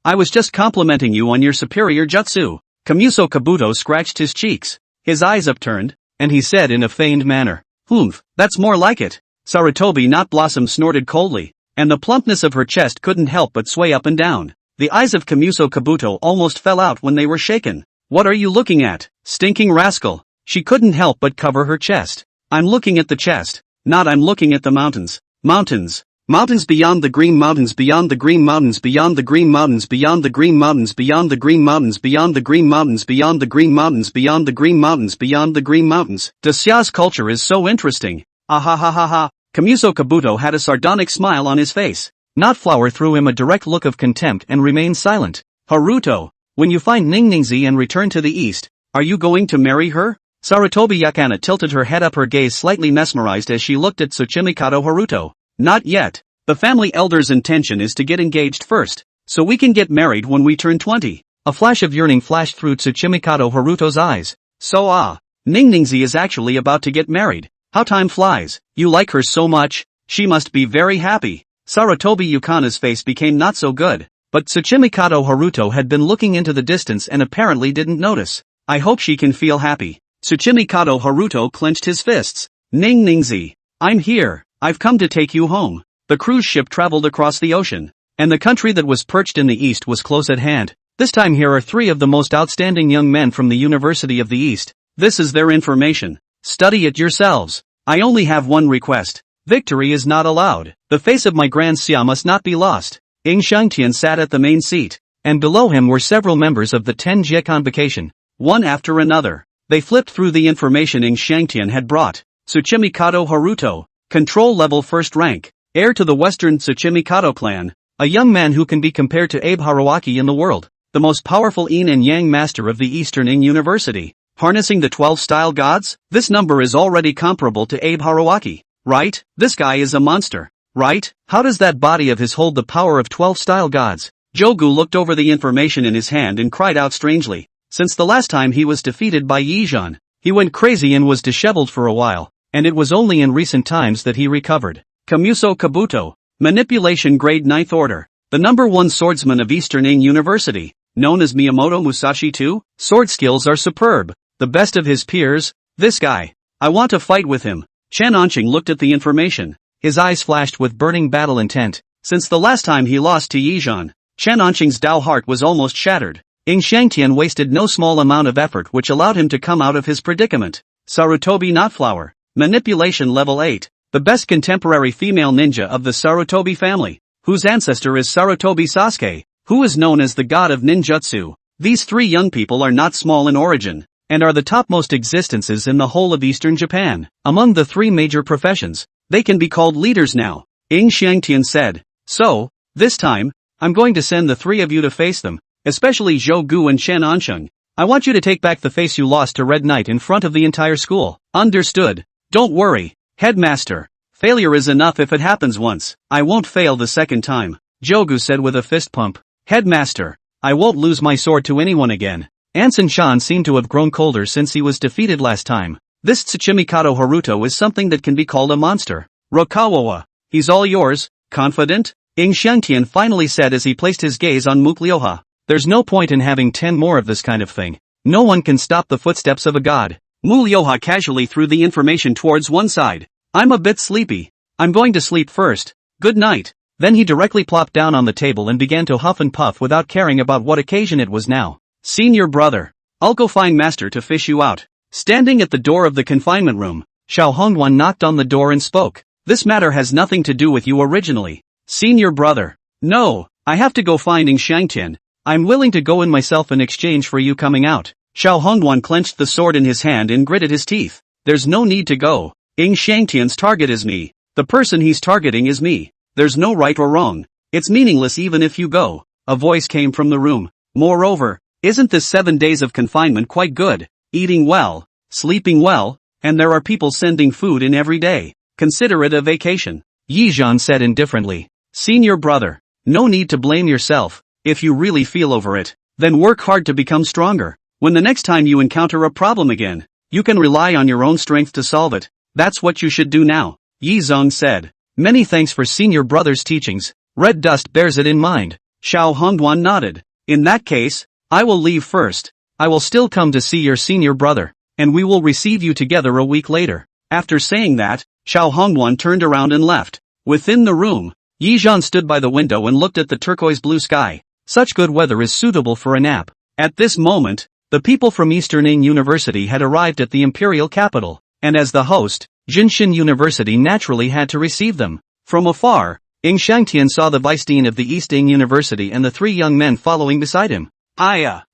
I was just complimenting you on your superior jutsu. Kamuso Kabuto scratched his cheeks, his eyes upturned, and he said in a feigned manner, Humph, that's more like it. Sarutobi Not Blossom snorted coldly, and the plumpness of her chest couldn't help but sway up and down. The eyes of Kamuso Kabuto almost fell out when they were shaken. What are you looking at, stinking rascal? She couldn't help but cover her chest. I'm looking at the chest. Not I'm looking at the mountains. Mountains. Mountains beyond the green mountains beyond the green mountains beyond the green mountains beyond the green mountains beyond the green mountains beyond the green mountains beyond the green mountains beyond the green mountains beyond the green mountains. Dacia's culture is so interesting. Ah ha ha ha ha. Kamuso Kabuto had a sardonic smile on his face. Notflower threw him a direct look of contempt and remained silent. Haruto, when you find Ningningsi and return to the east, are you going to marry her? Sarutobi Yakana tilted her head up, her gaze slightly mesmerized as she looked at Tsuchimikado Haruto. Not yet. The family elder's intention is to get engaged first, so we can get married when we turn 20. A flash of yearning flashed through Tsuchimikado Haruto's eyes. So Ningningsi is actually about to get married. How time flies. You like her so much, she must be very happy. Sarutobi Yukana's face became not so good, but Tsuchimikado Haruto had been looking into the distance and apparently didn't notice. I hope she can feel happy. Tsuchimikado Haruto clenched his fists. Ningningsi, I'm here. I've come to take you home. The cruise ship traveled across the ocean, and the country that was perched in the east was close at hand. This time here are three of the most outstanding young men from the University of the East. This is their information. Study it yourselves. I only have one request. Victory is not allowed. The face of my Grand Xia must not be lost. Ing Shangtian sat at the main seat, and below him were several members of the 10 Jie Convocation, one after another. They flipped through the information Ing Shangtian had brought. Tsuchimikado Haruto, control level first rank, heir to the Western Tsuchimikado clan, a young man who can be compared to Abe Haruaki in the world, the most powerful yin and yang master of the Eastern Ing University. Harnessing the 12 style gods? This number is already comparable to Abe Harawaki, right? This guy is a monster, right? How does that body of his hold the power of 12 style gods? Jogu looked over the information in his hand and cried out strangely. Since the last time he was defeated by Yizhan, he went crazy and was disheveled for a while, and it was only in recent times that he recovered. Kamuso Kabuto, Manipulation Grade 9th Order, the number 1 swordsman of Eastern Ing University, known as Miyamoto Musashi II, sword skills are superb, the best of his peers. This guy, I want to fight with him. Chen Anqing looked at the information, his eyes flashed with burning battle intent. Since the last time he lost to Yizhan, Chen Anqing's Dao heart was almost shattered. Ing Shangtian wasted no small amount of effort which allowed him to come out of his predicament. Sarutobi Knotflower, Manipulation Level 8, the best contemporary female ninja of the Sarutobi family, whose ancestor is Sarutobi Sasuke, who is known as the god of ninjutsu. These 3 young people are not small in origin, and are the topmost existences in the whole of Eastern Japan. Among the 3 major professions, they can be called leaders now, Ing Shangtian said. So, this time, I'm going to send the 3 of you to face them. Especially Zhou Gu and Chen Ansheng. I want you to take back the face you lost to Red Knight in front of the entire school. Understood. Don't worry, Headmaster. Failure is enough if it happens once. I won't fail the second time, Jogu said with a fist pump. Headmaster, I won't lose my sword to anyone again. Anson Shan seemed to have grown colder since he was defeated last time. This Tsuchimikado Haruto is something that can be called a monster. Rokawawa, he's all yours, confident? Ing Shangtian finally said as he placed his gaze on Muklioha. There's no point in having 10 more of this kind of thing. No one can stop the footsteps of a god. Muklioha casually threw the information towards one side. I'm a bit sleepy. I'm going to sleep first. Good night. Then he directly plopped down on the table and began to huff and puff without caring about what occasion it was now. Senior brother. I'll go find master to fish you out. Standing at the door of the confinement room, Xiao Hongwan knocked on the door and spoke. This matter has nothing to do with you originally. Senior brother. No, I have to go find Ing Shangtian. I'm willing to go in myself in exchange for you coming out. Xiao Hongwan clenched the sword in his hand and gritted his teeth. There's no need to go. Ing Shangtian's target is me. The person he's targeting is me. There's no right or wrong. It's meaningless even if you go. A voice came from the room. Moreover, isn't this 7 days of confinement quite good? Eating well, sleeping well, and there are people sending food in every day. Consider it a vacation. Yizhan said indifferently. Senior brother, no need to blame yourself. If you really feel over it, then work hard to become stronger. When the next time you encounter a problem again, you can rely on your own strength to solve it. That's what you should do now, Yizong said. Many thanks for senior brother's teachings. Red Dust bears it in mind. Xiao Hongduan nodded. In that case, I will leave first. I will still come to see your senior brother, and we will receive you together a week later. After saying that, Xiao Hongduan turned around and left. Within the room, Yizhan stood by the window and looked at the turquoise blue sky. Such good weather is suitable for a nap. At this moment, the people from Eastern Ing University had arrived at the imperial capital, and as the host, Jinshin University naturally had to receive them. From afar, Ing Shangtian saw the vice dean of the East Ing University and the 3 young men following beside him.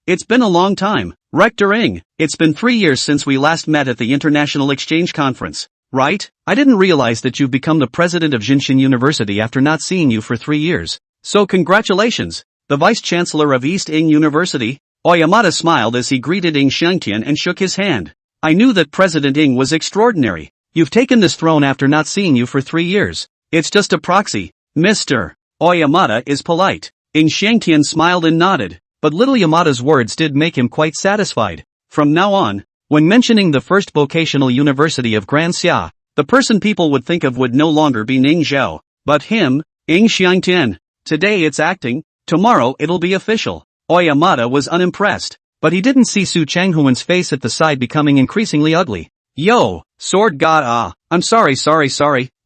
It's been a long time, Rector Ing. It's been 3 years since we last met at the International Exchange Conference, right? I didn't realize that you've become the president of Jinshin University after not seeing you for 3 years. So congratulations. The Vice-Chancellor of East Ing University, Oyamada smiled as he greeted Ing Shangtian and shook his hand. I knew that President Ing was extraordinary. You've taken this throne after not seeing you for 3 years. It's just a proxy. Mr. Oyamada is polite. Ing Shangtian smiled and nodded, but little Yamada's words did make him quite satisfied. From now on, when mentioning the first vocational university of Grand Xia, the person people would think of would no longer be Ning Zhao, but him, Ing Shangtian. Today it's acting. Tomorrow it'll be official. Oyamada was unimpressed, but he didn't see Su Changhuan's face at the side becoming increasingly ugly. Yo, Sword God, I'm sorry,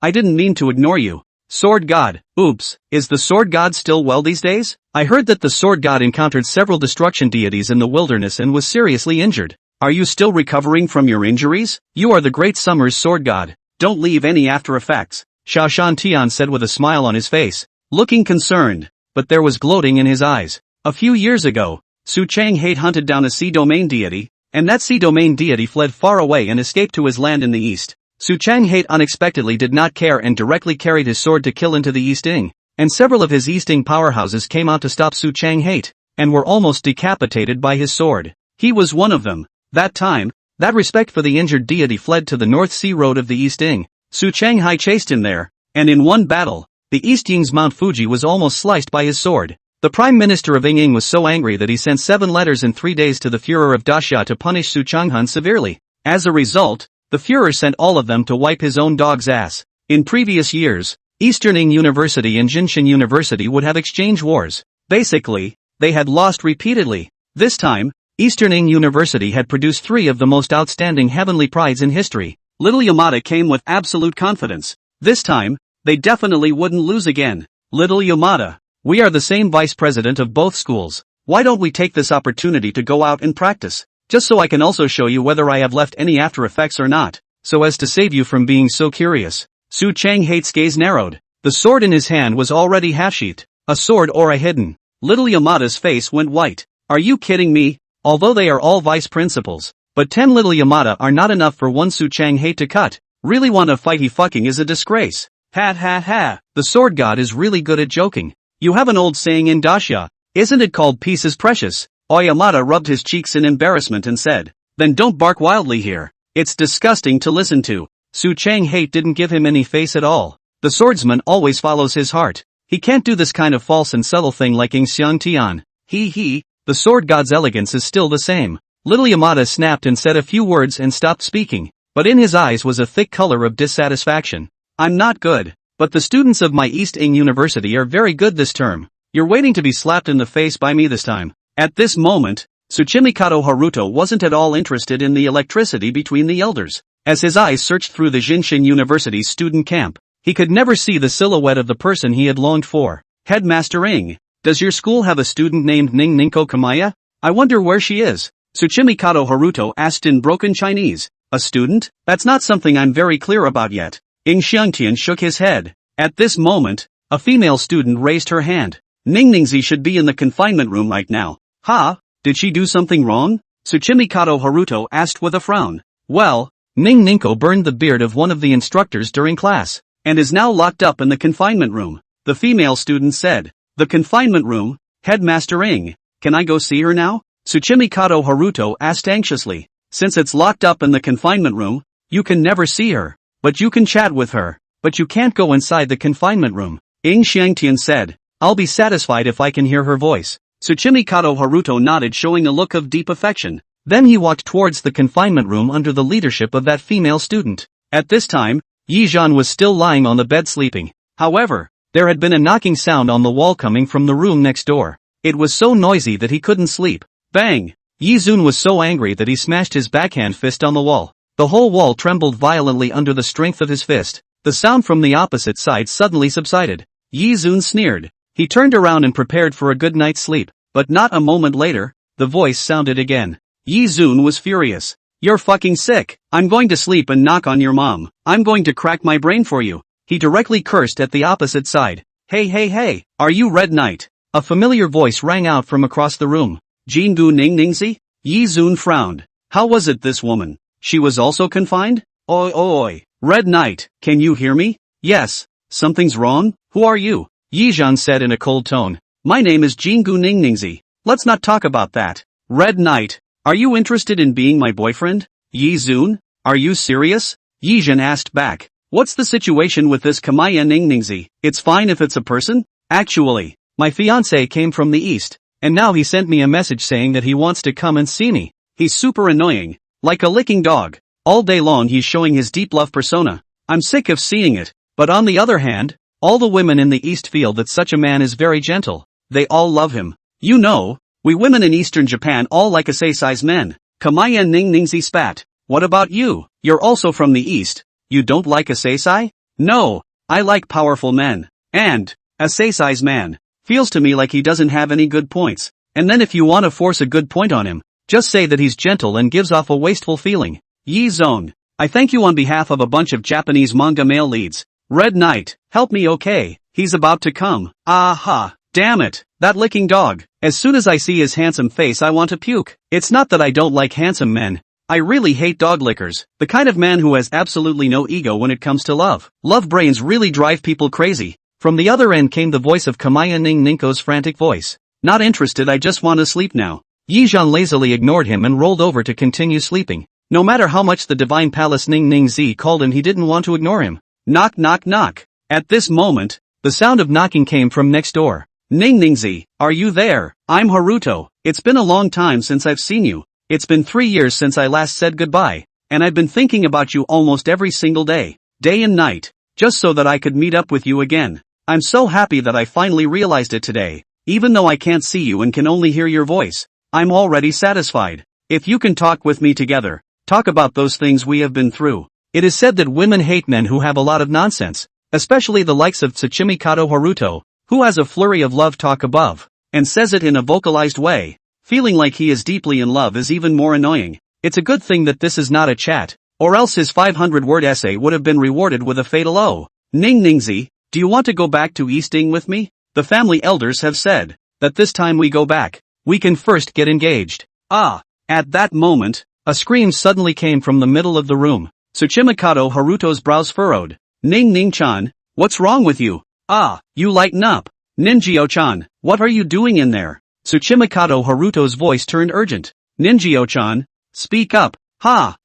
I didn't mean to ignore you. Sword God, oops, is the Sword God still well these days? I heard that the Sword God encountered several destruction deities in the wilderness and was seriously injured. Are you still recovering from your injuries? You are the great summer's Sword God. Don't leave any after effects, Xiao Shan Tian said with a smile on his face, looking concerned. But there was gloating in his eyes. A few years ago, Su Chang Hate hunted down a sea domain deity, and that sea domain deity fled far away and escaped to his land in the east. Su Chang Hate unexpectedly did not care and directly carried his sword to kill into the East Ing, and several of his East Ing powerhouses came out to stop Su Chang Hate, and were almost decapitated by his sword. He was one of them. That time, that respect for the injured deity fled to the North Sea Road of the East Ing. Su Changhai chased him there, and in one battle, the East Ying's Mount Fuji was almost sliced by his sword. The Prime Minister of Ying was so angry that he sent 7 letters in 3 days to the Führer of Daxia to punish Su Changhun severely. As a result, the Führer sent all of them to wipe his own dog's ass. In previous years, Eastern Ying University and Jinshin University would have exchange wars. Basically, they had lost repeatedly. This time, Eastern Ying University had produced 3 of the most outstanding heavenly prides in history. Little Yamada came with absolute confidence. This time, they definitely wouldn't lose again. Little Yamada, we are the same vice president of both schools. Why don't we take this opportunity to go out and practice? Just so I can also show you whether I have left any after effects or not, so as to save you from being so curious. Su Changhait's gaze narrowed. The sword in his hand was already half-sheathed. A sword or a hidden. Little Yamada's face went white. Are you kidding me? Although they are all vice principals, but 10 little Yamada are not enough for one Su Changhait to cut. Really want to fight? He fucking is a disgrace. Ha ha ha. The sword god is really good at joking. You have an old saying in Daxia, isn't it called peace is precious? Oyamada rubbed his cheeks in embarrassment and said, then don't bark wildly here. It's disgusting to listen to. Su Changhait didn't give him any face at all. The swordsman always follows his heart. He can't do this kind of false and subtle thing like Ing Xiang Tian. The sword god's elegance is still the same. Little Yamada snapped and said a few words and stopped speaking, but in his eyes was a thick color of dissatisfaction. I'm not good, but the students of my East Ing University are very good this term. You're waiting to be slapped in the face by me this time. At this moment, Tsuchimikado Haruto wasn't at all interested in the electricity between the elders. As his eyes searched through the Jinshin University's student camp, he could never see the silhouette of the person he had longed for. Headmaster Ing, does your school have a student named Ning Ninko Kamaya? I wonder where she is. Tsuchimikado Haruto asked in broken Chinese. A student? That's not something I'm very clear about yet. Ing Xiangtian shook his head. At this moment, a female student raised her hand. Ning Ningzi should be in the confinement room right now. Ha? Did she do something wrong? Tsuchimikado Haruto asked with a frown. Well, Ning Ninko burned the beard of one of the instructors during class, and is now locked up in the confinement room. The female student said. The confinement room? Headmaster Ing, can I go see her now? Tsuchimikado Haruto asked anxiously. Since it's locked up in the confinement room, you can never see her, but you can chat with her, but you can't go inside the confinement room. Ing Xiangtian said. I'll be satisfied if I can hear her voice. Tsuchimikado Haruto nodded, showing a look of deep affection. Then he walked towards the confinement room under the leadership of that female student. At this time, Yi Zhan was still lying on the bed sleeping. However, there had been a knocking sound on the wall coming from the room next door. It was so noisy that he couldn't sleep. Bang! Yi Zun was so angry that he smashed his backhand fist on the wall. The whole wall trembled violently under the strength of his fist. The sound from the opposite side suddenly subsided. Yi Zun sneered. He turned around and prepared for a good night's sleep, but not a moment later, the voice sounded again. Yi Zun was furious. You're fucking sick. I'm going to sleep and knock on your mom. I'm going to crack my brain for you. He directly cursed at the opposite side. Hey, are you Red Knight? A familiar voice rang out from across the room. Jingu Ning Ningzi? Yi Zun frowned. How was it this woman? She was also confined? Oi. Red Knight, can you hear me? Yes. Something's wrong? Who are you? Yi Zhan said in a cold tone. My name is Jingu Ning Ningzi. Let's not talk about that. Red Knight, are you interested in being my boyfriend? Yi Zun, are you serious? Yi Zhan asked back. What's the situation with this Kamaya Ning Ningzi? It's fine if it's a person? Actually, my fiancé came from the east, and now he sent me a message saying that he wants to come and see me. He's super annoying. Like a licking dog. All day long he's showing his deep love persona. I'm sick of seeing it. But on the other hand, all the women in the east feel that such a man is very gentle. They all love him. You know, we women in eastern Japan all like Asei-size men. Kamaya Ning Ningzi spat. What about you? You're also from the east. You don't like Asei-sai? No, I like powerful men. And, Asei-size man, feels to me like he doesn't have any good points. And then if you want to force a good point on him, just say that he's gentle and gives off a wasteful feeling. Yi Zong, I thank you on behalf of a bunch of Japanese manga male leads. Red Knight, help me okay, he's about to come. Aha, damn it, that licking dog. As soon as I see his handsome face I want to puke. It's not that I don't like handsome men. I really hate dog lickers, the kind of man who has absolutely no ego when it comes to love. Love brains really drive people crazy. From the other end came the voice of Kamaya Ning Ninko's frantic voice. Not interested, I just want to sleep now. Yi Zhan lazily ignored him and rolled over to continue sleeping. No matter how much the Divine Palace Ning Ning Z called him, he didn't want to ignore him. Knock knock knock. At this moment, the sound of knocking came from next door. Ning Ning Z, are you there? I'm Haruto. It's been a long time since I've seen you. It's been 3 years since I last said goodbye, and I've been thinking about you almost every single day and night, just so that I could meet up with you again. I'm so happy that I finally realized it today. Even though I can't see you and can only hear your voice, I'm already satisfied. If you can talk with me together, talk about those things we have been through. It is said that women hate men who have a lot of nonsense, especially the likes of Tsuchimi Kato Haruto, who has a flurry of love talk above, and says it in a vocalized way. Feeling like he is deeply in love is even more annoying. It's a good thing that this is not a chat, or else his 500-word essay would have been rewarded with a fatal O. Ning Ningzi, do you want to go back to Easting with me? The family elders have said that this time we go back, we can first get engaged. Ah! At that moment, a scream suddenly came from the middle of the room. Tsuchimikato Haruto's brows furrowed. Ning Ning-chan, what's wrong with you? Ah, you lighten up. Ninjio-chan, what are you doing in there? Tsuchimikato Haruto's voice turned urgent. Ninjio-chan, speak up. Ha,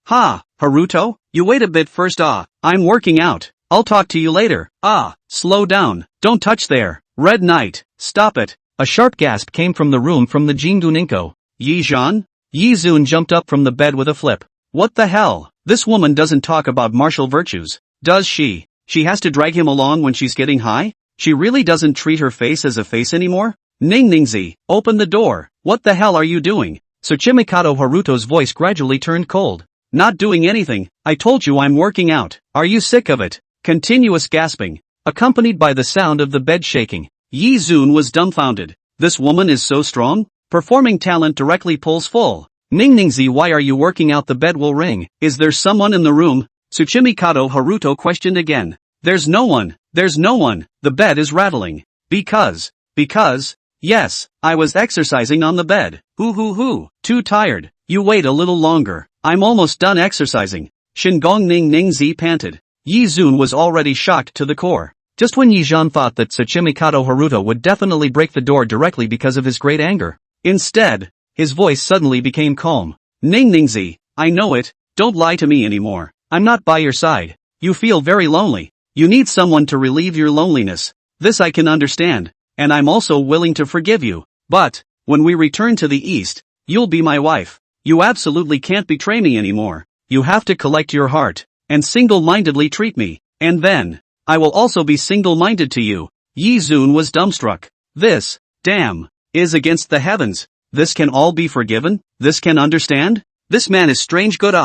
Haruto, you wait a bit first. I'm working out. I'll talk to you later. Slow down, don't touch there. Red Knight, stop it. A sharp gasp came from the room from the Jinguninko. Yi Zhan? Yi Zun jumped up from the bed with a flip. What the hell? This woman doesn't talk about martial virtues, does she? She has to drag him along when she's getting high? She really doesn't treat her face as a face anymore? Ning Ningzi, open the door. What the hell are you doing? Tsuchimikato Haruto's voice gradually turned cold. Not doing anything, I told you I'm working out. Are you sick of it? Continuous gasping, accompanied by the sound of the bed shaking. Yi Zun was dumbfounded. This woman is so strong? Performing talent directly pulls full. Ning Ningzi, why are you working out? The bed will ring. Is there someone in the room? Tsuchimikato Haruto questioned again. There's no one. The bed is rattling. Because, yes, I was exercising on the bed. Hoo. Too tired. You wait a little longer. I'm almost done exercising. Shingong Ning Ningzi panted. Yi Zun was already shocked to the core. Just when Yi Zhan thought that Tsuchimikato Haruto would definitely break the door directly because of his great anger. Instead, his voice suddenly became calm. Ning Ningzi, I know it, don't lie to me anymore. I'm not by your side. You feel very lonely. You need someone to relieve your loneliness. This I can understand, and I'm also willing to forgive you. But, when we return to the East, you'll be my wife. You absolutely can't betray me anymore. You have to collect your heart, and single-mindedly treat me, and then, I will also be single-minded to you. Yi Zun was dumbstruck. This, damn, is against the heavens. This can all be forgiven? This can understand? This man is strange good.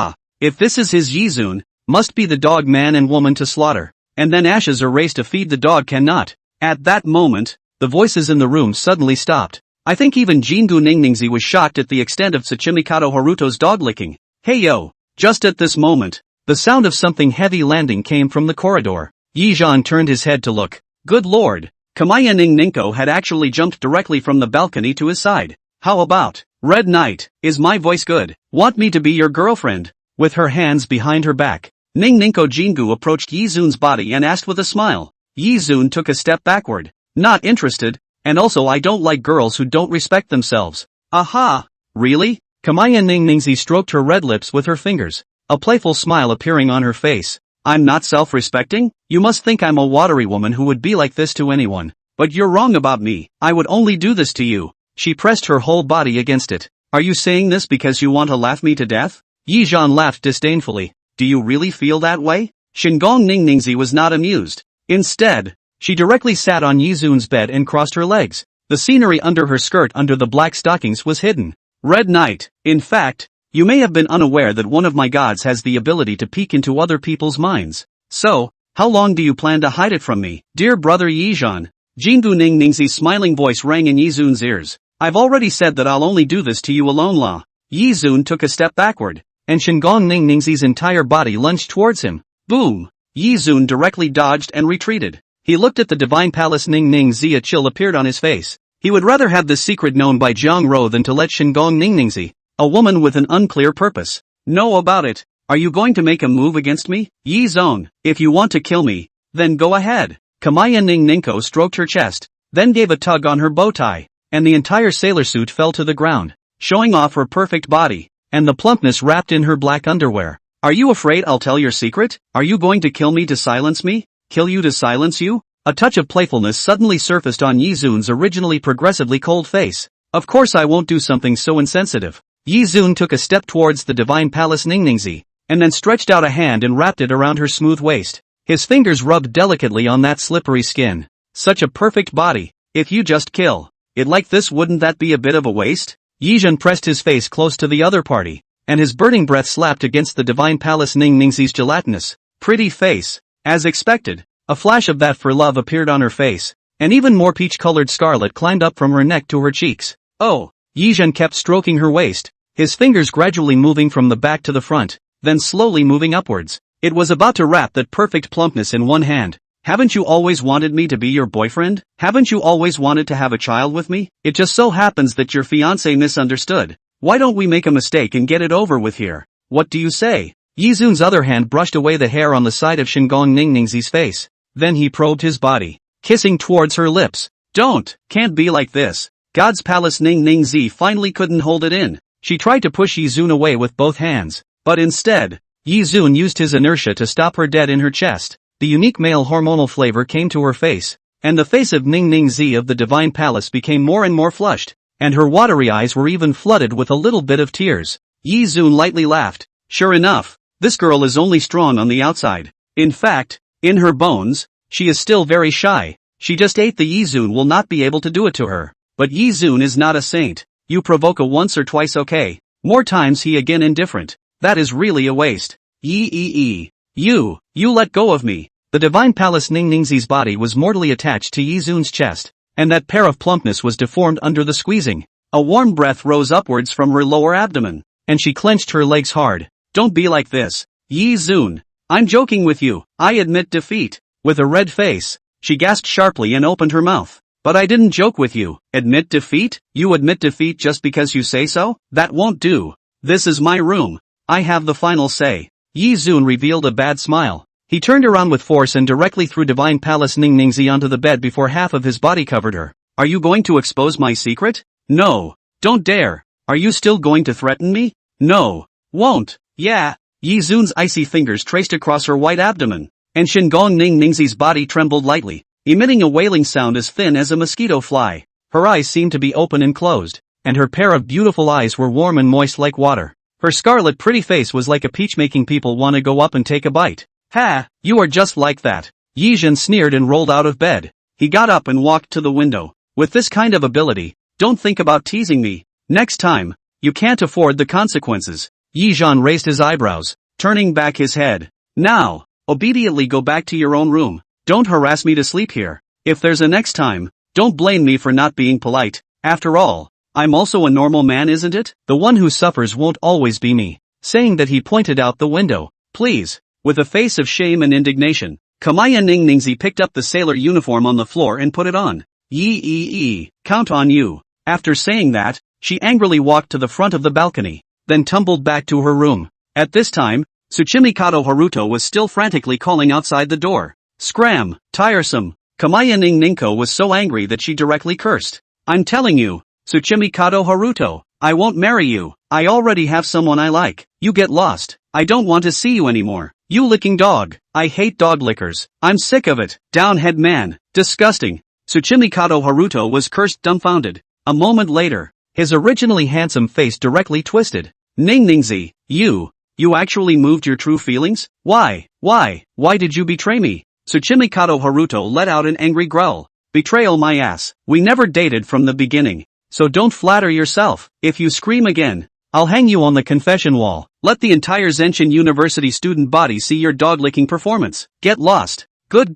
If this is his Yi Zun, must be the dog man and woman to slaughter, and then ashes are raised to feed the dog cannot. At that moment, the voices in the room suddenly stopped. I think even Jingu Ningningzi was shocked at the extent of Tsuchimikato Haruto's dog licking. Hey yo! Just at this moment, the sound of something heavy landing came from the corridor. Yi Zhan turned his head to look. Good lord! Kamaya Ningninko had actually jumped directly from the balcony to his side. How about, Red Knight, is my voice good? Want me to be your girlfriend? With her hands behind her back, Ningninko Jingu approached Yi Zun's body and asked with a smile. Yi Zun took a step backward. Not interested, and also I don't like girls who don't respect themselves. Aha! Really? Kamaya Ningningzi stroked her red lips with her fingers, a playful smile appearing on her face. I'm not self-respecting? You must think I'm a watery woman who would be like this to anyone. But you're wrong about me. I would only do this to you. She pressed her whole body against it. Are you saying this because you want to laugh me to death? Yi Zhan laughed disdainfully. Do you really feel that way? Shingong Ningningzi was not amused. Instead, she directly sat on Yi Zun's bed and crossed her legs. The scenery under her skirt under the black stockings was hidden. Red Knight, in fact, you may have been unaware that one of my gods has the ability to peek into other people's minds. So, how long do you plan to hide it from me? Dear brother Yi Zhan, Jingu Ningningzi's smiling voice rang in Yi Zun's ears. I've already said that I'll only do this to you alone. La. Yi Zun took a step backward, and Shingong Ningningzi's entire body lunged towards him. Boom! Yi Zun directly dodged and retreated. He looked at the divine palace. Ning Ningzi. A chill appeared on his face. He would rather have this secret known by Jiang Ro than to let Shingong Ningningzi, a woman with an unclear purpose, know about it. Are you going to make a move against me? Yi Zong, if you want to kill me, then go ahead. Kamaya Ningninko stroked her chest, then gave a tug on her bow tie, and the entire sailor suit fell to the ground. showing off her perfect body, and the plumpness wrapped in her black underwear. Are you afraid I'll tell your secret? Are you going to kill me to silence me? Kill you to silence you? A touch of playfulness suddenly surfaced on Yizun's originally progressively cold face. Of course I won't do something so insensitive. Yizun took a step towards the divine palace Ningningzi, and then stretched out a hand and wrapped it around her smooth waist. His fingers rubbed delicately on that slippery skin. Such a perfect body. If you just kill it like this, wouldn't that be a bit of a waste? Yizun pressed his face close to the other party, and his burning breath slapped against the divine palace Ningningzi's gelatinous, pretty face. As expected, a flash of that for love appeared on her face, and even more peach-colored scarlet climbed up from her neck to her cheeks. Oh! Yizun kept stroking her waist, his fingers gradually moving from the back to the front, then slowly moving upwards. It was about to wrap that perfect plumpness in one hand. Haven't you always wanted me to be your boyfriend? Haven't you always wanted to have a child with me? It just so happens that your fiancé misunderstood. Why don't we make a mistake and get it over with here? What do you say? Yizun's other hand brushed away the hair on the side of Shingong Ningningzi's face. Then he probed his body, kissing towards her lips. Can't be like this. God's palace Ningningzi finally couldn't hold it in. She tried to push Yizun away with both hands, but instead, Yizun used his inertia to stop her dead in her chest. The unique male hormonal flavor came to her face, and the face of Ningningzi of the divine palace became more and more flushed, and her watery eyes were even flooded with a little bit of tears. Yizun lightly laughed. Sure enough, this girl is only strong on the outside. In fact, in her bones, she is still very shy. She just ate the Yizun will not be able to do it to her. But Yizun is not a saint. You provoke a once or twice okay. More times he again indifferent. That is really a waste. You let go of me. The divine palace Ningningzi's body was mortally attached to Yizun's chest, and that pair of plumpness was deformed under the squeezing. A warm breath rose upwards from her lower abdomen, and she clenched her legs hard. Don't be like this, Yizun. I'm joking with you. I admit defeat. With a red face, she gasped sharply and opened her mouth. But I didn't joke with you. Admit defeat? You admit defeat just because you say so? That won't do. This is my room. I have the final say. Yizun revealed a bad smile. He turned around with force and directly threw divine palace Ningningzi onto the bed before half of his body covered her. Are you going to expose my secret? No. Don't dare. Are you still going to threaten me? No. Won't. Yeah. Yizun's icy fingers traced across her white abdomen, and Shingong Ningningzi's body trembled lightly, emitting a wailing sound as thin as a mosquito fly. Her eyes seemed to be open and closed, and her pair of beautiful eyes were warm and moist like water. Her scarlet pretty face was like a peach making people want to go up and take a bite. Ha! You are just like that. Yizun sneered and rolled out of bed. He got up and walked to the window. With this kind of ability, don't think about teasing me. Next time, you can't afford the consequences. Yizun raised his eyebrows, turning back his head. Now, obediently go back to your own room. Don't harass me to sleep here. If there's a next time, don't blame me for not being polite. After all, I'm also a normal man, isn't it? The one who suffers won't always be me. Saying that, he pointed out the window. Please. With a face of shame and indignation, Kamaya Ningningzi picked up the sailor uniform on the floor and put it on. Count on you. After saying that, she angrily walked to the front of the balcony, then tumbled back to her room. At this time, Tsuchimikado Haruto was still frantically calling outside the door. Scram! Tiresome! Kamaya Ningningko was so angry that she directly cursed. I'm telling you, Tsuchimikado Haruto, I won't marry you. I already have someone I like. You get lost. I don't want to see you anymore. You licking dog. I hate dog lickers. I'm sick of it. Downhead man. Disgusting. Tsuchimikado Haruto was cursed dumbfounded. A moment later, his originally handsome face directly twisted. Ningningzi, you actually moved your true feelings? Why did you betray me? Tsuchimikado Haruto let out an angry growl. Betrayal my ass. We never dated from the beginning. So don't flatter yourself. If you scream again, I'll hang you on the confession wall. Let the entire Zenshin University student body see your dog-licking performance. Get lost. Good.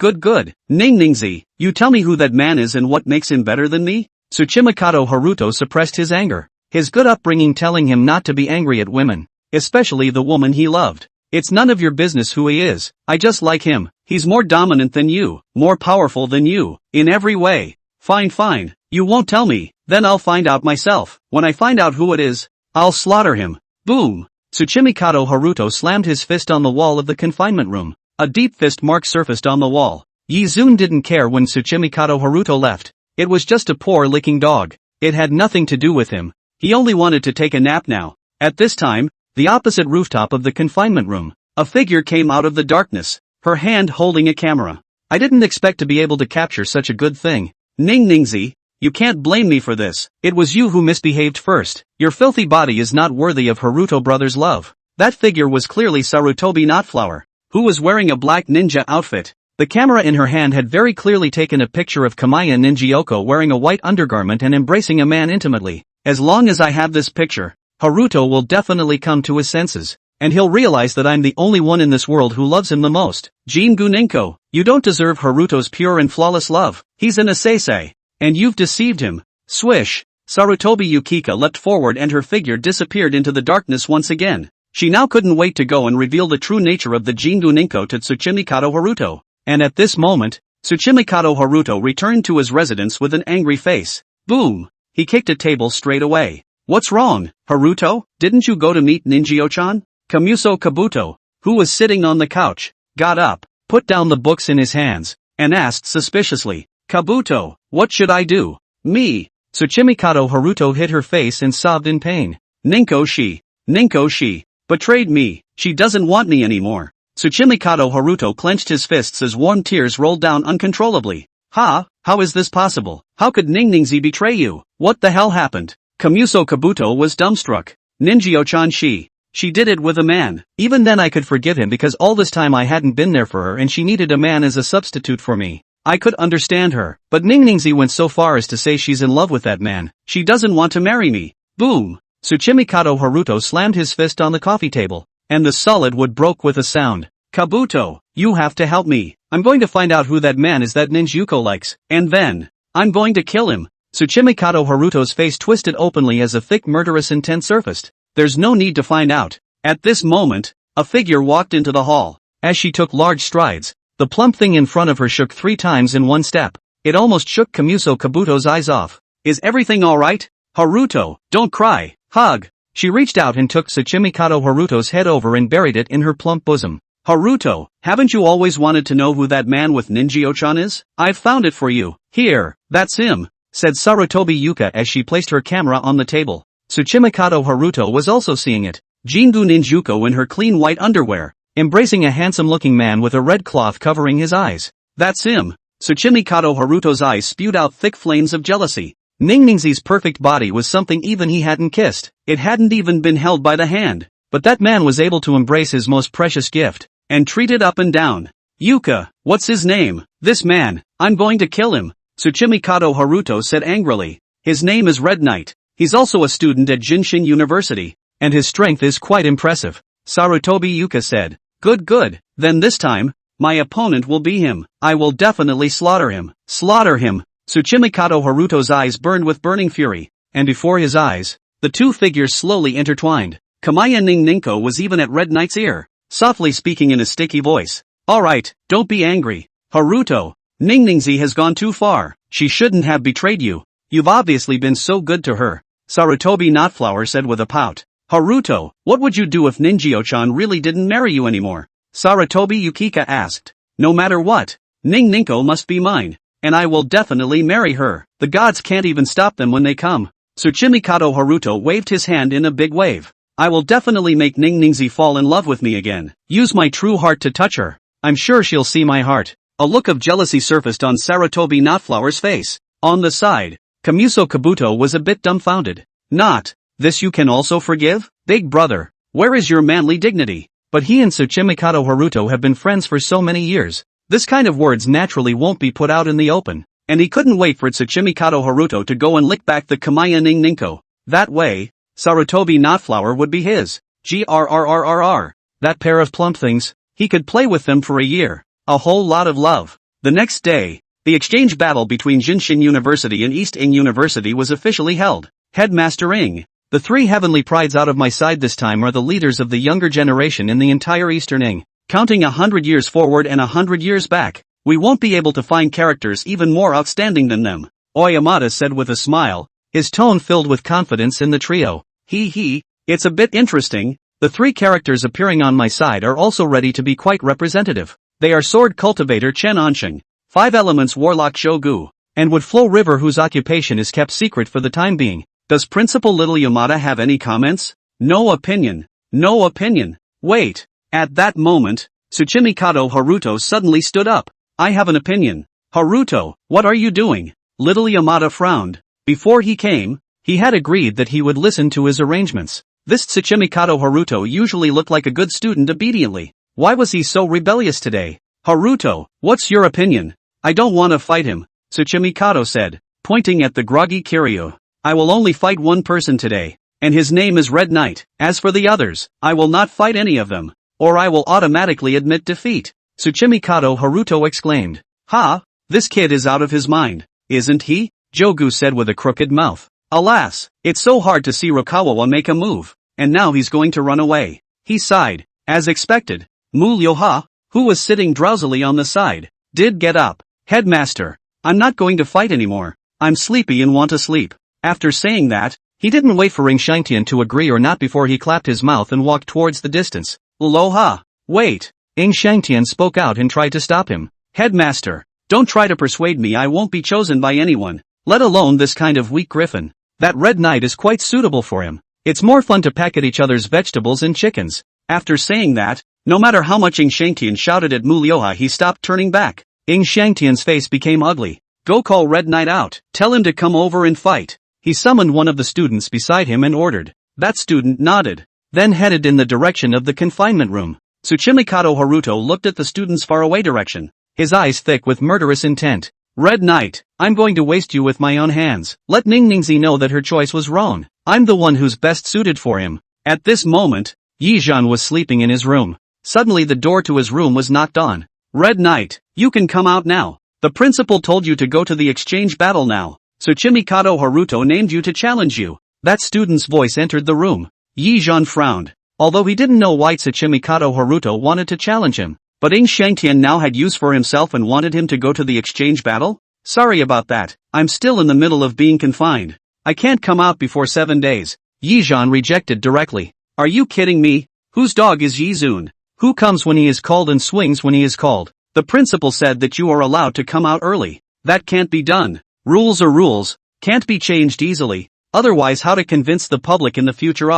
Ningningzi, you tell me who that man is and what makes him better than me? Tsuchimikado Haruto suppressed his anger. His good upbringing telling him not to be angry at women, especially the woman he loved. It's none of your business who he is. I just like him. He's more dominant than you, more powerful than you, in every way. Fine. You won't tell me, then I'll find out myself. When I find out who it is, I'll slaughter him. Boom! Tsuchimikado Haruto slammed his fist on the wall of the confinement room. A deep fist mark surfaced on the wall. Yizun didn't care when Tsuchimikado Haruto left. It was just a poor licking dog. It had nothing to do with him. He only wanted to take a nap now. At this time, the opposite rooftop of the confinement room, a figure came out of the darkness, her hand holding a camera. I didn't expect to be able to capture such a good thing. Ning Ningzi, you can't blame me for this. It was you who misbehaved first. Your filthy body is not worthy of Haruto brother's love. That figure was clearly Sarutobi Notflower, who was wearing a black ninja outfit. The camera in her hand had very clearly taken a picture of Kamaya Ninjyoko wearing a white undergarment and embracing a man intimately. As long as I have this picture, Haruto will definitely come to his senses, and he'll realize that I'm the only one in this world who loves him the most. Jingu Ninko, you don't deserve Haruto's pure and flawless love. He's an asase, and you've deceived him. Swish, Sarutobi Yukika leapt forward and her figure disappeared into the darkness once again. She now couldn't wait to go and reveal the true nature of the Jingu Ninko to Tsuchimikado Haruto. And at this moment, Tsuchimikado Haruto returned to his residence with an angry face. Boom! He kicked a table straight away. What's wrong, Haruto? Didn't you go to meet Ninjyo-chan? Kamuso Kabuto, who was sitting on the couch, got up, put down the books in his hands, and asked suspiciously, Kabuto, what should I do? Me. Tsuchimikado Haruto hid her face and sobbed in pain. Ninko she betrayed me. She doesn't want me anymore. Tsuchimikado Haruto clenched his fists as warm tears rolled down uncontrollably. How is this possible? How could Ningzi betray you? What the hell happened? Kamuso Kabuto was dumbstruck. Ninjyo-chan she did it with a man. Even then I could forgive him because all this time I hadn't been there for her and she needed a man as a substitute for me. I could understand her, but Ningzi went so far as to say she's in love with that man. She doesn't want to marry me. Boom! Tsuchimikado Haruto slammed his fist on the coffee table, and the solid wood broke with a sound. Kabuto, you have to help me. I'm going to find out who that man is that Ninjyuko likes, and then I'm going to kill him. Tsuchimikado Haruto's face twisted openly as a thick murderous intent surfaced. There's no need to find out. At this moment, a figure walked into the hall. As she took large strides, the plump thing in front of her shook 3 times in one step. It almost shook Kamuso Kabuto's eyes off. Is everything alright? Haruto, don't cry. Hug. She reached out and took Tsuchimikado Haruto's head over and buried it in her plump bosom. Haruto, haven't you always wanted to know who that man with Ninjyo-chan is? I've found it for you. Here, that's him, said Sarutobi Yuka as she placed her camera on the table. Tsuchimikado Haruto was also seeing it. Jingu Ninjyuko in her clean white underwear, embracing a handsome-looking man with a red cloth covering his eyes. That's him. Tsuchimikado Haruto's eyes spewed out thick flames of jealousy. Ningzi's perfect body was something even he hadn't kissed. It hadn't even been held by the hand. But that man was able to embrace his most precious gift, and treat it up and down. Yuka, what's his name? This man, I'm going to kill him, Tsuchimikado Haruto said angrily. His name is Red Knight. He's also a student at Jinshin University, and his strength is quite impressive. Sarutobi Yuka said. Good, then this time, my opponent will be him. I will definitely slaughter him. Slaughter him. Tsuchimikado Haruto's eyes burned with burning fury, and before his eyes, the two figures slowly intertwined. Kamaya Ninko was even at Red Knight's ear, softly speaking in a sticky voice. Alright, don't be angry. Haruto, Ningzi has gone too far. She shouldn't have betrayed you. You've obviously been so good to her, Sarutobi Notflower said with a pout. Haruto, what would you do if Ninjyo-chan really didn't marry you anymore? Sarutobi Yukika asked. No matter what, Ninko must be mine, and I will definitely marry her. The gods can't even stop them when they come. Tsuchimikado Haruto waved his hand in a big wave. I will definitely make Ningzi fall in love with me again. Use my true heart to touch her. I'm sure she'll see my heart. A look of jealousy surfaced on Sarutobi Notflower's face. On the side, Kamuso Kabuto was a bit dumbfounded. Not, this you can also forgive? Big brother, where is your manly dignity? But he and Tsuchimikado Haruto have been friends for so many years. This kind of words naturally won't be put out in the open. And he couldn't wait for Tsuchimikado Haruto to go and lick back the Kamaya Ninko. That way, Sarutobi Notflower would be his. Grrrrrr. That pair of plump things, he could play with them for a year. A whole lot of love. The next day, the exchange battle between Jinshin University and East Ing University was officially held. Headmaster Ing, the 3 heavenly prides out of my side this time are the leaders of the younger generation in the entire Eastern Ing. Counting 100 years forward and 100 years back, we won't be able to find characters even more outstanding than them, Oyamada said with a smile, his tone filled with confidence in the trio. It's a bit interesting. The 3 characters appearing on my side are also ready to be quite representative. They are Sword Cultivator Chen Ansheng, 5 Elements Warlock Shogu, and Wood Flow River whose occupation is kept secret for the time being. Does Principal Little Yamada have any comments? No opinion. No opinion. Wait. At that moment, Tsuchimikado Haruto suddenly stood up. I have an opinion. Haruto, what are you doing? Little Yamada frowned. Before he came, he had agreed that he would listen to his arrangements. This Tsuchimikado Haruto usually looked like a good student obediently. Why was he so rebellious today? Haruto, what's your opinion? I don't want to fight him, Tsuchimikado said, pointing at the groggy Kiryu. I will only fight one person today, and his name is Red Knight. As for the others, I will not fight any of them, or I will automatically admit defeat. Tsuchimikado Haruto exclaimed. Ha! This kid is out of his mind, isn't he? Jogu said with a crooked mouth. Alas, it's so hard to see Rokawa make a move, and now he's going to run away. He sighed. As expected, Mu Ryoha, who was sitting drowsily on the side, did get up. Headmaster, I'm not going to fight anymore. I'm sleepy and want to sleep. After saying that, he didn't wait for Ring Shangtian to agree or not before he clapped his mouth and walked towards the distance. Aloha! Wait! Ing Shangtian spoke out and tried to stop him. Headmaster, don't try to persuade me I won't be chosen by anyone, let alone this kind of weak griffin. That Red Knight is quite suitable for him. It's more fun to peck at each other's vegetables and chickens. After saying that, no matter how much Ing Shangtian shouted at Mu Ryoha, he stopped turning back. Ing Shangtian's face became ugly. Go call Red Knight out. Tell him to come over and fight. He summoned one of the students beside him and ordered. That student nodded, then headed in the direction of the confinement room. Tsuchimikado Haruto looked at the student's faraway direction, his eyes thick with murderous intent. Red Knight, I'm going to waste you with my own hands. Let Ningningsi know that her choice was wrong. I'm the one who's best suited for him. At this moment, Yizhan was sleeping in his room. Suddenly the door to his room was knocked on. Red Knight, you can come out now. The principal told you to go to the exchange battle now. Tsuchimikado Haruto named you to challenge you. That student's voice entered the room. Yizhan frowned. Although he didn't know why Tsuchimikado Haruto wanted to challenge him, but Ing Shangtian now had use for himself and wanted him to go to the exchange battle? Sorry about that, I'm still in the middle of being confined. I can't come out before 7 days. Yizhan rejected directly. Are you kidding me? Whose dog is Yizun? Who comes when he is called and swings when he is called? The principal said that you are allowed to come out early. That can't be done. Rules are rules, can't be changed easily. Otherwise how to convince the public in the future?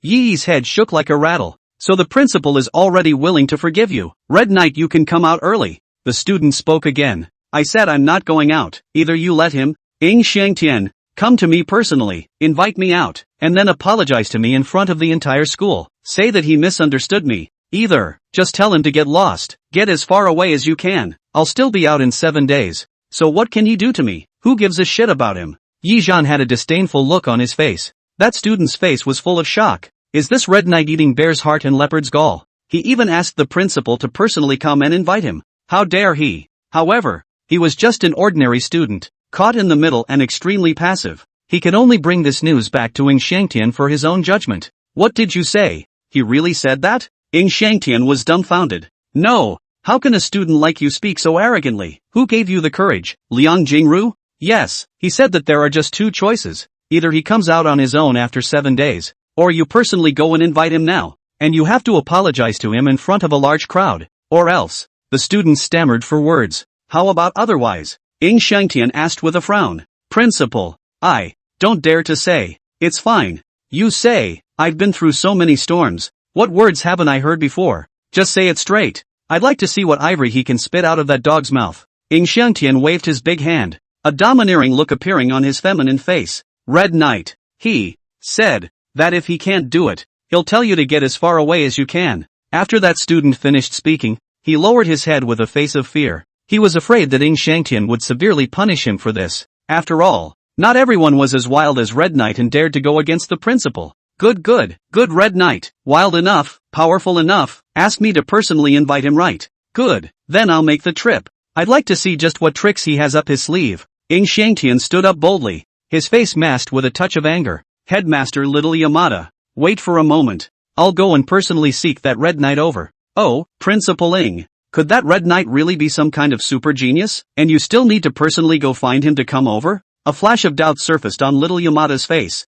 Yi's head shook like a rattle. So the principal is already willing to forgive you. Red Knight, you can come out early. The student spoke again. I said I'm not going out. Either you let him, Ing Shangtian, come to me personally, invite me out, and then apologize to me in front of the entire school. Say that he misunderstood me. Either, just tell him to get lost, get as far away as you can. I'll still be out in 7 days. So what can he do to me? Who gives a shit about him? Yizhan had a disdainful look on his face. That student's face was full of shock. Is this Red Knight eating bear's heart and leopard's gall? He even asked the principal to personally come and invite him. How dare he? However, he was just an ordinary student, caught in the middle and extremely passive. He could only bring this news back to Ing Shangtian for his own judgment. What did you say? He really said that? Ing Shangtian was dumbfounded. No, how can a student like you speak so arrogantly? Who gave you the courage? Liang Jingru? Yes, he said that there are just 2 choices. Either he comes out on his own after 7 days, or you personally go and invite him now, and you have to apologize to him in front of a large crowd, or else. The student stammered for words. How about otherwise? Ing Shangtian asked with a frown. Principal, I don't dare to say. It's fine. You say. I've been through so many storms. What words haven't I heard before? Just say it straight. I'd like to see what ivory he can spit out of that dog's mouth. Ing Shangtian waved his big hand, a domineering look appearing on his feminine face. Red Knight, he said that if he can't do it, he'll tell you to get as far away as you can. After that student finished speaking, he lowered his head with a face of fear. He was afraid that Ing Shangtian would severely punish him for this. After all, not everyone was as wild as Red Knight and dared to go against the principal. Good Red Knight, wild enough, powerful enough, ask me to personally invite him, right? Good, then I'll make the trip. I'd like to see just what tricks he has up his sleeve. Ing Shangtian stood up boldly, his face masked with a touch of anger. Headmaster Little Yamada, wait for a moment. I'll go and personally seek that Red Knight over. Oh, Principal Ing, could that Red Knight really be some kind of super genius? And you still need to personally go find him to come over? A flash of doubt surfaced on Little Yamada's face.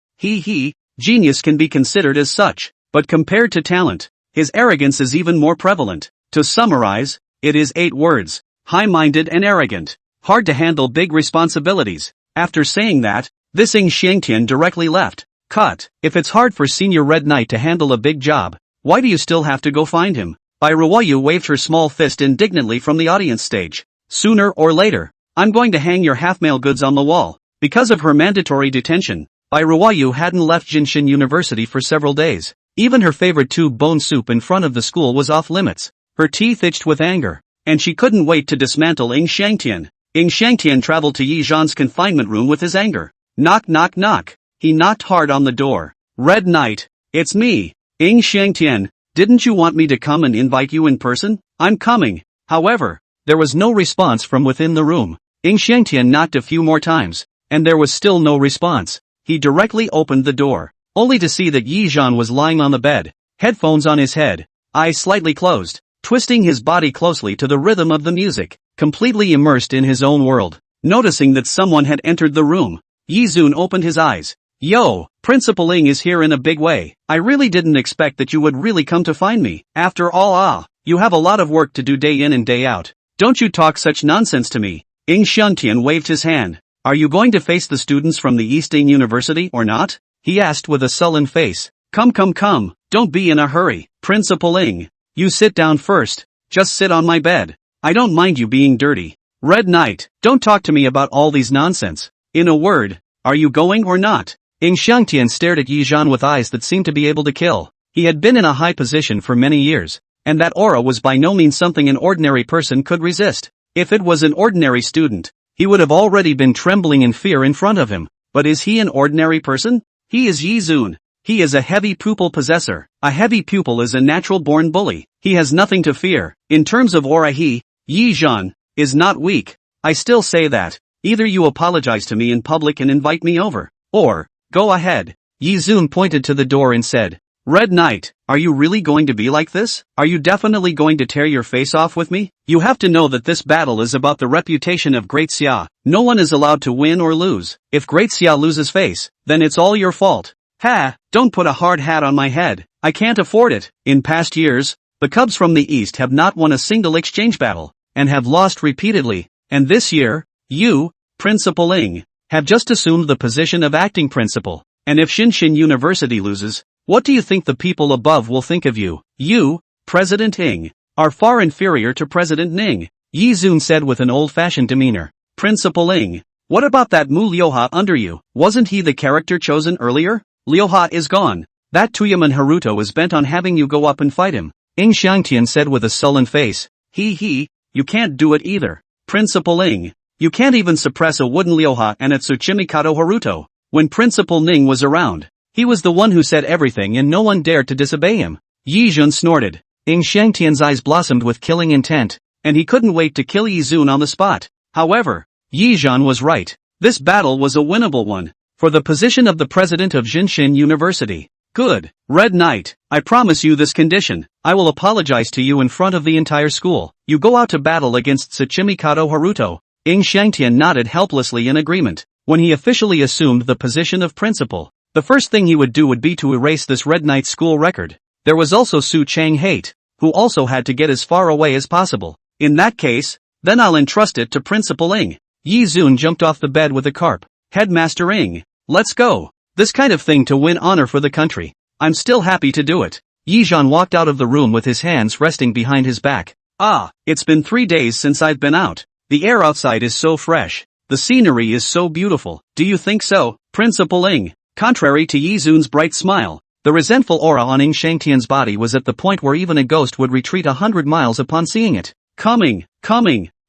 Genius can be considered as such, but compared to talent, his arrogance is even more prevalent. To summarize, it is 8 words. High-minded and arrogant. Hard to handle big responsibilities. After saying that, This Ing Xiangtian directly left. Cut. If it's hard for Senior Red Knight to handle a big job, why do you still have to go find him? Bai Ruoyu waved her small fist indignantly from the audience stage. Sooner or later, I'm going to hang your half-mail goods on the wall. Because of her mandatory detention, Bai Ruoyu hadn't left Jinshin University for several days. Even her favorite tube bone soup in front of the school was off limits. Her teeth itched with anger, and she couldn't wait to dismantle Ing Xiangtian. Ing Xiangtian traveled to Yi Zhan's confinement room with his anger. Knock knock knock. He knocked hard on the door. Red Knight, it's me. Ing Xiangtian, didn't you want me to come and invite you in person? I'm coming. However, there was no response from within the room. Ing Xiangtian knocked a few more times, and there was still no response. He directly opened the door, only to see that Yi Zhan was lying on the bed, headphones on his head, eyes slightly closed, twisting his body closely to the rhythm of the music, completely immersed in his own world. Noticing that someone had entered the room, Yi Zun opened his eyes. Yo, Principal Ing is here in a big way. I really didn't expect that you would really come to find me. After all, you have a lot of work to do day in and day out. Don't you talk such nonsense to me. Ing Xiangtian waved his hand. Are you going to face the students from the East Ing University or not? He asked with a sullen face. Come, don't be in a hurry. Principal Ing, you sit down first. Just sit on my bed. I don't mind you being dirty. Red Knight, don't talk to me about all these nonsense. In a word, are you going or not? Ing Xiangtian stared at Yi Zhan with eyes that seemed to be able to kill. He had been in a high position for many years, and that aura was by no means something an ordinary person could resist. If it was an ordinary student, he would have already been trembling in fear in front of him. But is he an ordinary person? He is Yi Zun. He is a heavy pupil possessor. A heavy pupil is a natural-born bully. He has nothing to fear. In terms of aura, Yi Zhan is not weak. I still say that. Either you apologize to me in public and invite me over, or go ahead. Yi Zun pointed to the door and said, Red Knight, are you really going to be like this? Are you definitely going to tear your face off with me? You have to know that this battle is about the reputation of Great Xia. No one is allowed to win or lose. If Great Xia loses face, then it's all your fault. Ha, don't put a hard hat on my head. I can't afford it. In past years, the Cubs from the East have not won a single exchange battle, and have lost repeatedly. And this year, you, Principal Ing, have just assumed the position of acting principal. And if Jinshin University loses, what do you think the people above will think of you? You, President Ing, are far inferior to President Ning, Yi Zun said with an old-fashioned demeanor. Principal Ing, what about that Mu Liuha under you? Wasn't he the character chosen earlier? Liuha is gone. That Tuyaman Haruto is bent on having you go up and fight him, Ing Xiangtian said with a sullen face. You can't do it either. Principal Ing, you can't even suppress a wooden Liuha and a Tsuchimikado Haruto. When Principal Ning was around, he was the one who said everything and no one dared to disobey him. Yi Zun snorted. Ing Xiangtian's eyes blossomed with killing intent, and he couldn't wait to kill Yi Zun on the spot. However, Yi Zhan was right. This battle was a winnable one, for the position of the president of Jinshin University. Good. Red Knight, I promise you this condition. I will apologize to you in front of the entire school. You go out to battle against Tsuchimikado Haruto. Ing Xiangtian nodded helplessly in agreement. When he officially assumed the position of principal, the first thing he would do would be to erase this Red Knight school record. There was also Su Chang-hate, who also had to get as far away as possible. In that case, then I'll entrust it to Principal Ing. Yi Zun jumped off the bed with a carp. Headmaster Ing, let's go. This kind of thing to win honor for the country. I'm still happy to do it. Yi Zhan walked out of the room with his hands resting behind his back. It's been 3 days since I've been out. The air outside is so fresh. The scenery is so beautiful. Do you think so, Principal Ing? Contrary to Yi Zun's bright smile, the resentful aura on Ing Xiangtian's body was at the point where even a ghost would retreat 100 miles upon seeing it. Coming.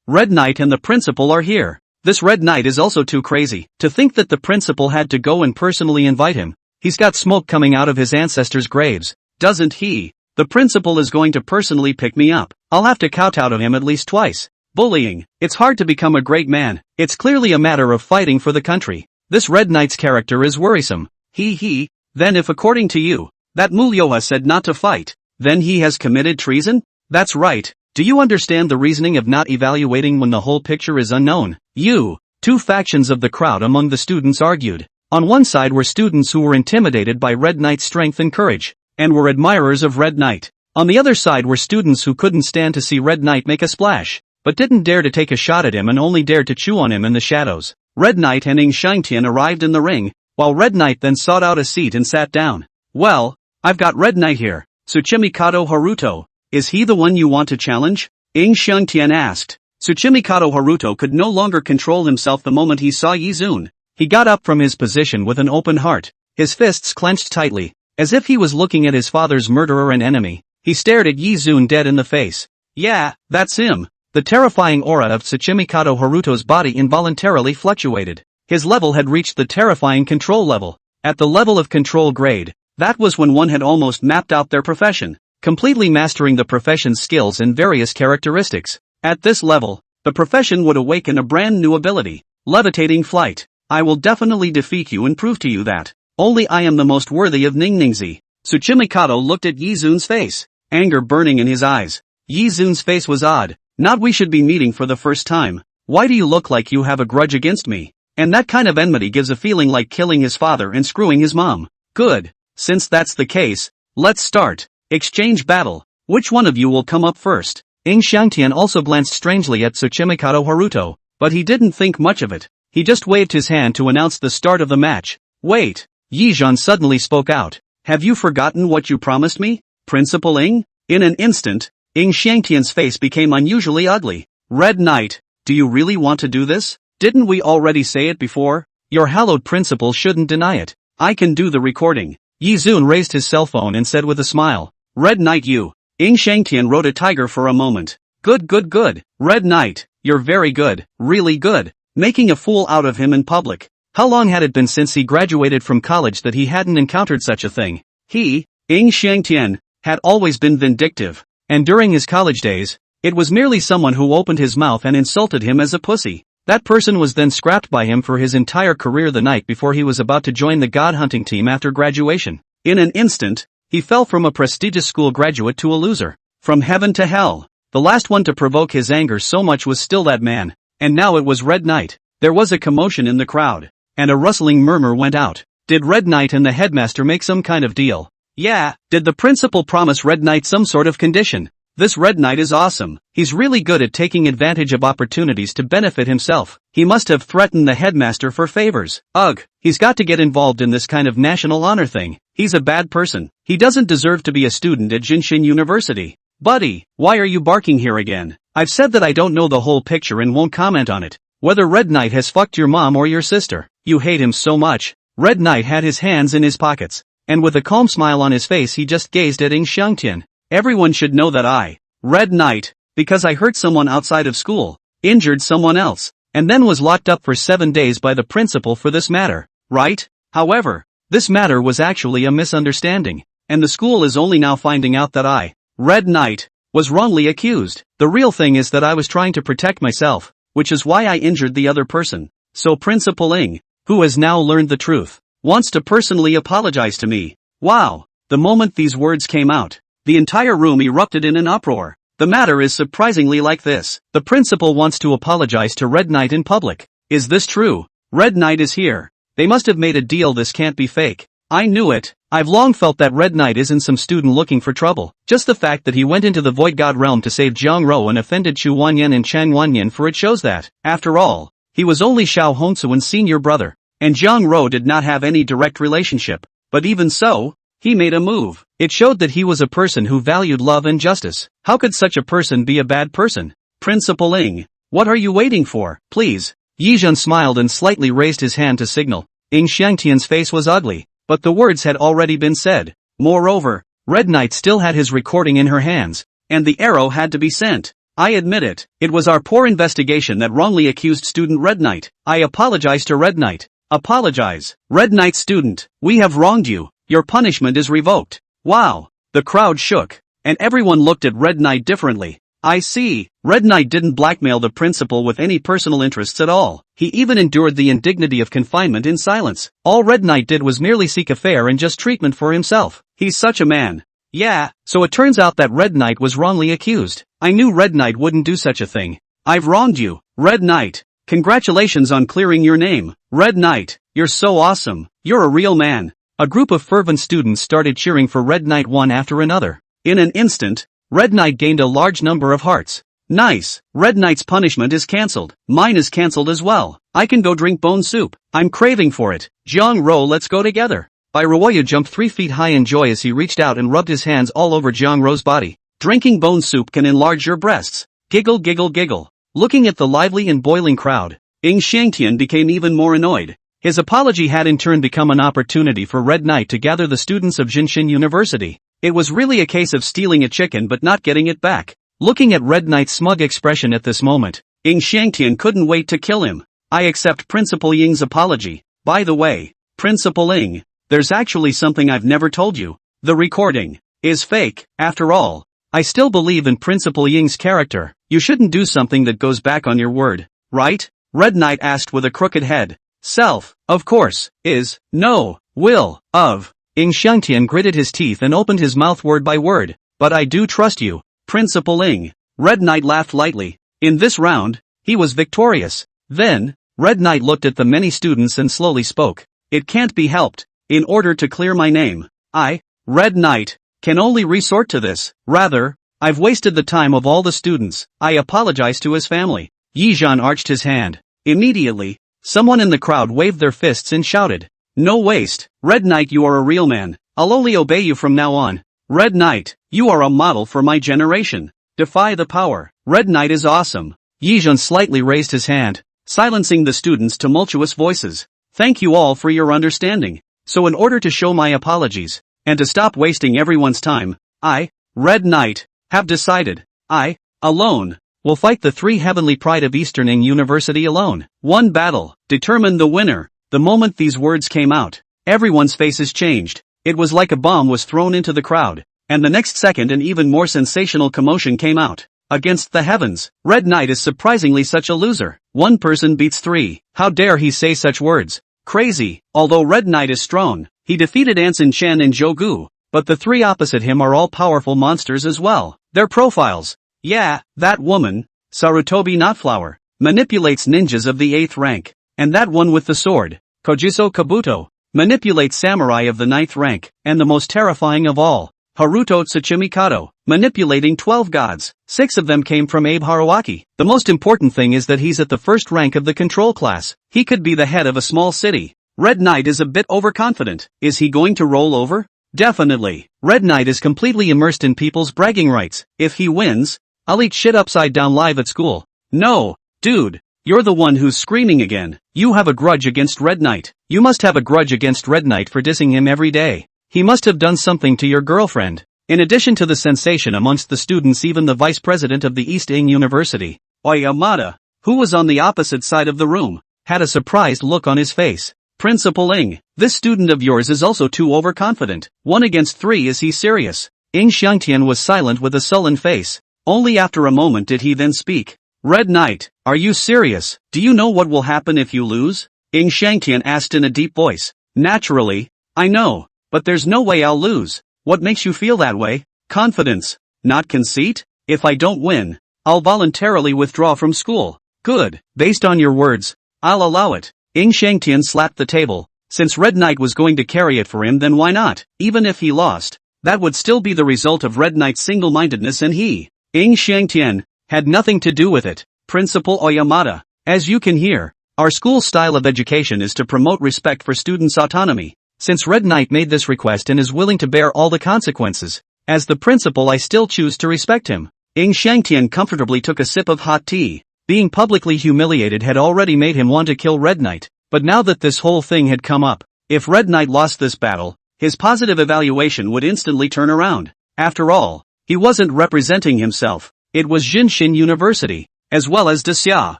Red Knight and the principal are here. This Red Knight is also too crazy. To think that the principal had to go and personally invite him. He's got smoke coming out of his ancestors' graves, doesn't he? The principal is going to personally pick me up. I'll have to kowtow to him at least twice. Bullying. It's hard to become a great man. It's clearly a matter of fighting for the country. This Red Knight's character is worrisome. Then if according to you, that Mulyoha said not to fight, then he has committed treason? That's right. Do you understand the reasoning of not evaluating when the whole picture is unknown? Two factions of the crowd among the students argued. On one side were students who were intimidated by Red Knight's strength and courage, and were admirers of Red Knight. On the other side were students who couldn't stand to see Red Knight make a splash. but didn't dare to take a shot at him and only dared to chew on him in the shadows. Red Knight and Ing Shangtian arrived in the ring, while Red Knight then sought out a seat and sat down. Well, I've got Red Knight here. Tsuchimikado Haruto. Is he the one you want to challenge? Ing Shangtian asked. Tsuchimikado Haruto could no longer control himself the moment he saw Yizun. He got up from his position with an open heart, his fists clenched tightly, as if he was looking at his father's murderer and enemy. He stared at Yizun dead in the face. Yeah, that's him. The terrifying aura of Tsuchimikado Haruto's body involuntarily fluctuated. His level had reached the terrifying control level. At the level of control grade, that was when one had almost mapped out their profession, completely mastering the profession's skills and various characteristics. At this level, the profession would awaken a brand new ability, levitating flight. I will definitely defeat you and prove to you that only I am the most worthy of Ningningzi. Tsuchimikado looked at Yizun's face, anger burning in his eyes. Yizun's face was odd. Not we should be meeting for the first time. Why do you look like you have a grudge against me? And that kind of enmity gives a feeling like killing his father and screwing his mom. Good. Since that's the case, let's start. Exchange battle. Which one of you will come up first? Ing Shangtian also glanced strangely at Tsuchimikado Haruto, but he didn't think much of it. He just waved his hand to announce the start of the match. Wait. Yizhan suddenly spoke out. Have you forgotten what you promised me, Principal Ing? In an instant, Ing Shangtian's face became unusually ugly. Red Knight, do you really want to do this? Didn't we already say it before? Your hallowed principal shouldn't deny it. I can do the recording. Yizun raised his cell phone and said with a smile. Red Knight you. Ing Shangtian rode a tiger for a moment. Good. Red Knight, you're very good, really good. Making a fool out of him in public. How long had it been since he graduated from college that he hadn't encountered such a thing? He, Ing Shangtian, had always been vindictive. And during his college days, it was merely someone who opened his mouth and insulted him as a pussy. That person was then scrapped by him for his entire career the night before he was about to join the god hunting team after graduation. In an instant, he fell from a prestigious school graduate to a loser. From heaven to hell. The last one to provoke his anger so much was still that man. And now it was Red Knight. There was a commotion in the crowd, and a rustling murmur went out. Did Red Knight and the headmaster make some kind of deal? Yeah. Did the principal promise Red Knight some sort of condition? This Red Knight is awesome. He's really good at taking advantage of opportunities to benefit himself. He must have threatened the headmaster for favors. Ugh, he's got to get involved in this kind of national honor thing. He's a bad person. He doesn't deserve to be a student at Jinshin University. Buddy, why are you barking here again? I've said that I don't know the whole picture and won't comment on it. Whether Red Knight has fucked your mom or your sister. You hate him so much. Red Knight had his hands in his pockets, and with a calm smile on his face he just gazed at Ing Shangtian. Everyone should know that I, Red Knight, because I hurt someone outside of school, injured someone else, and then was locked up for 7 days by the principal for this matter, right? However, this matter was actually a misunderstanding, and the school is only now finding out that I, Red Knight, was wrongly accused. The real thing is that I was trying to protect myself, which is why I injured the other person. So Principal Ing, who has now learned the truth, wants to personally apologize to me. Wow! The moment these words came out, the entire room erupted in an uproar. The matter is surprisingly like this. The principal wants to apologize to Red Knight in public. Is this true? Red Knight is here. They must have made a deal, this can't be fake. I knew it. I've long felt that Red Knight isn't some student looking for trouble. Just the fact that he went into the Void God realm to save Jiang Rou and offended Chu Wanyan and Chang Wanyan for it shows that, after all, he was only Xiao Hongsuan's senior brother, and Jiang Rou did not have any direct relationship. But even so, he made a move. It showed that he was a person who valued love and justice. How could such a person be a bad person? Principal Ing, what are you waiting for? Please. Yizhan smiled and slightly raised his hand to signal. Ing Shangtian's face was ugly, but the words had already been said. Moreover, Red Knight still had his recording in her hands, and the arrow had to be sent. I admit it. It was our poor investigation that wrongly accused student Red Knight. I apologize to Red Knight. Apologize. Red Knight student, we have wronged you. Your punishment is revoked. Wow. The crowd shook, and everyone looked at Red Knight differently. I see. Red Knight didn't blackmail the principal with any personal interests at all. He even endured the indignity of confinement in silence. All Red Knight did was merely seek a fair and just treatment for himself. He's such a man. Yeah, so it turns out that Red Knight was wrongly accused. I knew Red Knight wouldn't do such a thing. I've wronged you, Red Knight. Congratulations on clearing your name. Red Knight, you're so awesome. You're a real man. A group of fervent students started cheering for Red Knight one after another. In an instant, Red Knight gained a large number of hearts. Nice. Red Knight's punishment is cancelled. Mine is cancelled as well. I can go drink bone soup. I'm craving for it. Jiang Ro, let's go together. Roya jumped 3 feet high in joy as he reached out and rubbed his hands all over Jiang Ro's body. Drinking bone soup can enlarge your breasts. Giggle giggle giggle. Looking at the lively and boiling crowd, Ying Xiangtian became even more annoyed. His apology had in turn become an opportunity for Red Knight to gather the students of Jinshin University. It was really a case of stealing a chicken but not getting it back. Looking at Red Knight's smug expression at this moment, Ying Xiangtian couldn't wait to kill him. I accept Principal Ying's apology. By the way, Principal Ying, there's actually something I've never told you. The recording is fake, after all. I still believe in Principal Ying's character. You shouldn't do something that goes back on your word, right? Red Knight asked with a crooked head. Self, of course, is, no, will, of. Ying Xiangtian gritted his teeth and opened his mouth word by word. But I do trust you, Principal Ying. Red Knight laughed lightly. In this round, he was victorious. Then, Red Knight looked at the many students and slowly spoke. It can't be helped. In order to clear my name, I, Red Knight, can only resort to this. Rather, I've wasted the time of all the students. I apologize to his family. Yi Zhan arched his hand. Immediately, someone in the crowd waved their fists and shouted. No waste. Red Knight, you are a real man. I'll only obey you from now on. Red Knight, you are a model for my generation. Defy the power. Red Knight is awesome. Yi Zhan slightly raised his hand, silencing the students' tumultuous voices. Thank you all for your understanding. So in order to show my apologies, and to stop wasting everyone's time, I, Red Knight, have decided, I, alone, will fight the 3 heavenly pride of Easterning University alone. One battle, determine the winner. The moment these words came out, everyone's faces changed. It was like a bomb was thrown into the crowd, and the next second an even more sensational commotion came out. Against the heavens, Red Knight is surprisingly such a loser. 1 person beats 3. How dare he say such words? Crazy. Although Red Knight is strong, he defeated Anson Chen and Zhou Gu, but the 3 opposite him are all powerful monsters as well. Their profiles. Yeah, that woman, Sarutobi Notflower, manipulates ninjas of the 8th rank, and that one with the sword, Kojiso Kabuto, manipulates samurai of the 9th rank, and the most terrifying of all, Haruto Tsuchimikado, manipulating 12 gods. 6 of them came from Abe Haruaki. The most important thing is that he's at the 1st rank of the control class. He could be the head of a small city. Red Knight is a bit overconfident. Is he going to roll over? Definitely. Red Knight is completely immersed in people's bragging rights. If he wins, I'll eat shit upside down live at school. No, dude, you're the one who's screaming again. You have a grudge against Red Knight. You must have a grudge against Red Knight for dissing him every day. He must have done something to your girlfriend. In addition to the sensation amongst the students, even the vice president of the East Ing University, Oyamada, who was on the opposite side of the room, had a surprised look on his face. Principal Ing, this student of yours is also too overconfident. 1 against 3, is he serious? Ying Xiangtian was silent with a sullen face. Only after a moment did he then speak. Red Knight, are you serious? Do you know what will happen if you lose? Ying Xiangtian asked in a deep voice. Naturally, I know, but there's no way I'll lose. What makes you feel that way? Confidence, not conceit? If I don't win, I'll voluntarily withdraw from school. Good, based on your words, I'll allow it. Ying Xiangtian slapped the table. Since Red Knight was going to carry it for him, then why not? Even if he lost, that would still be the result of Red Knight's single-mindedness, and he, Ying Xiangtian, had nothing to do with it. Principal Oyamada, as you can hear, our school's style of education is to promote respect for students' autonomy. Since Red Knight made this request and is willing to bear all the consequences, as the principal I still choose to respect him. Ying Xiangtian comfortably took a sip of hot tea. Being publicly humiliated had already made him want to kill Red Knight, but now that this whole thing had come up, if Red Knight lost this battle, his positive evaluation would instantly turn around. After all, he wasn't representing himself, it was Jinshin University, as well as Desya,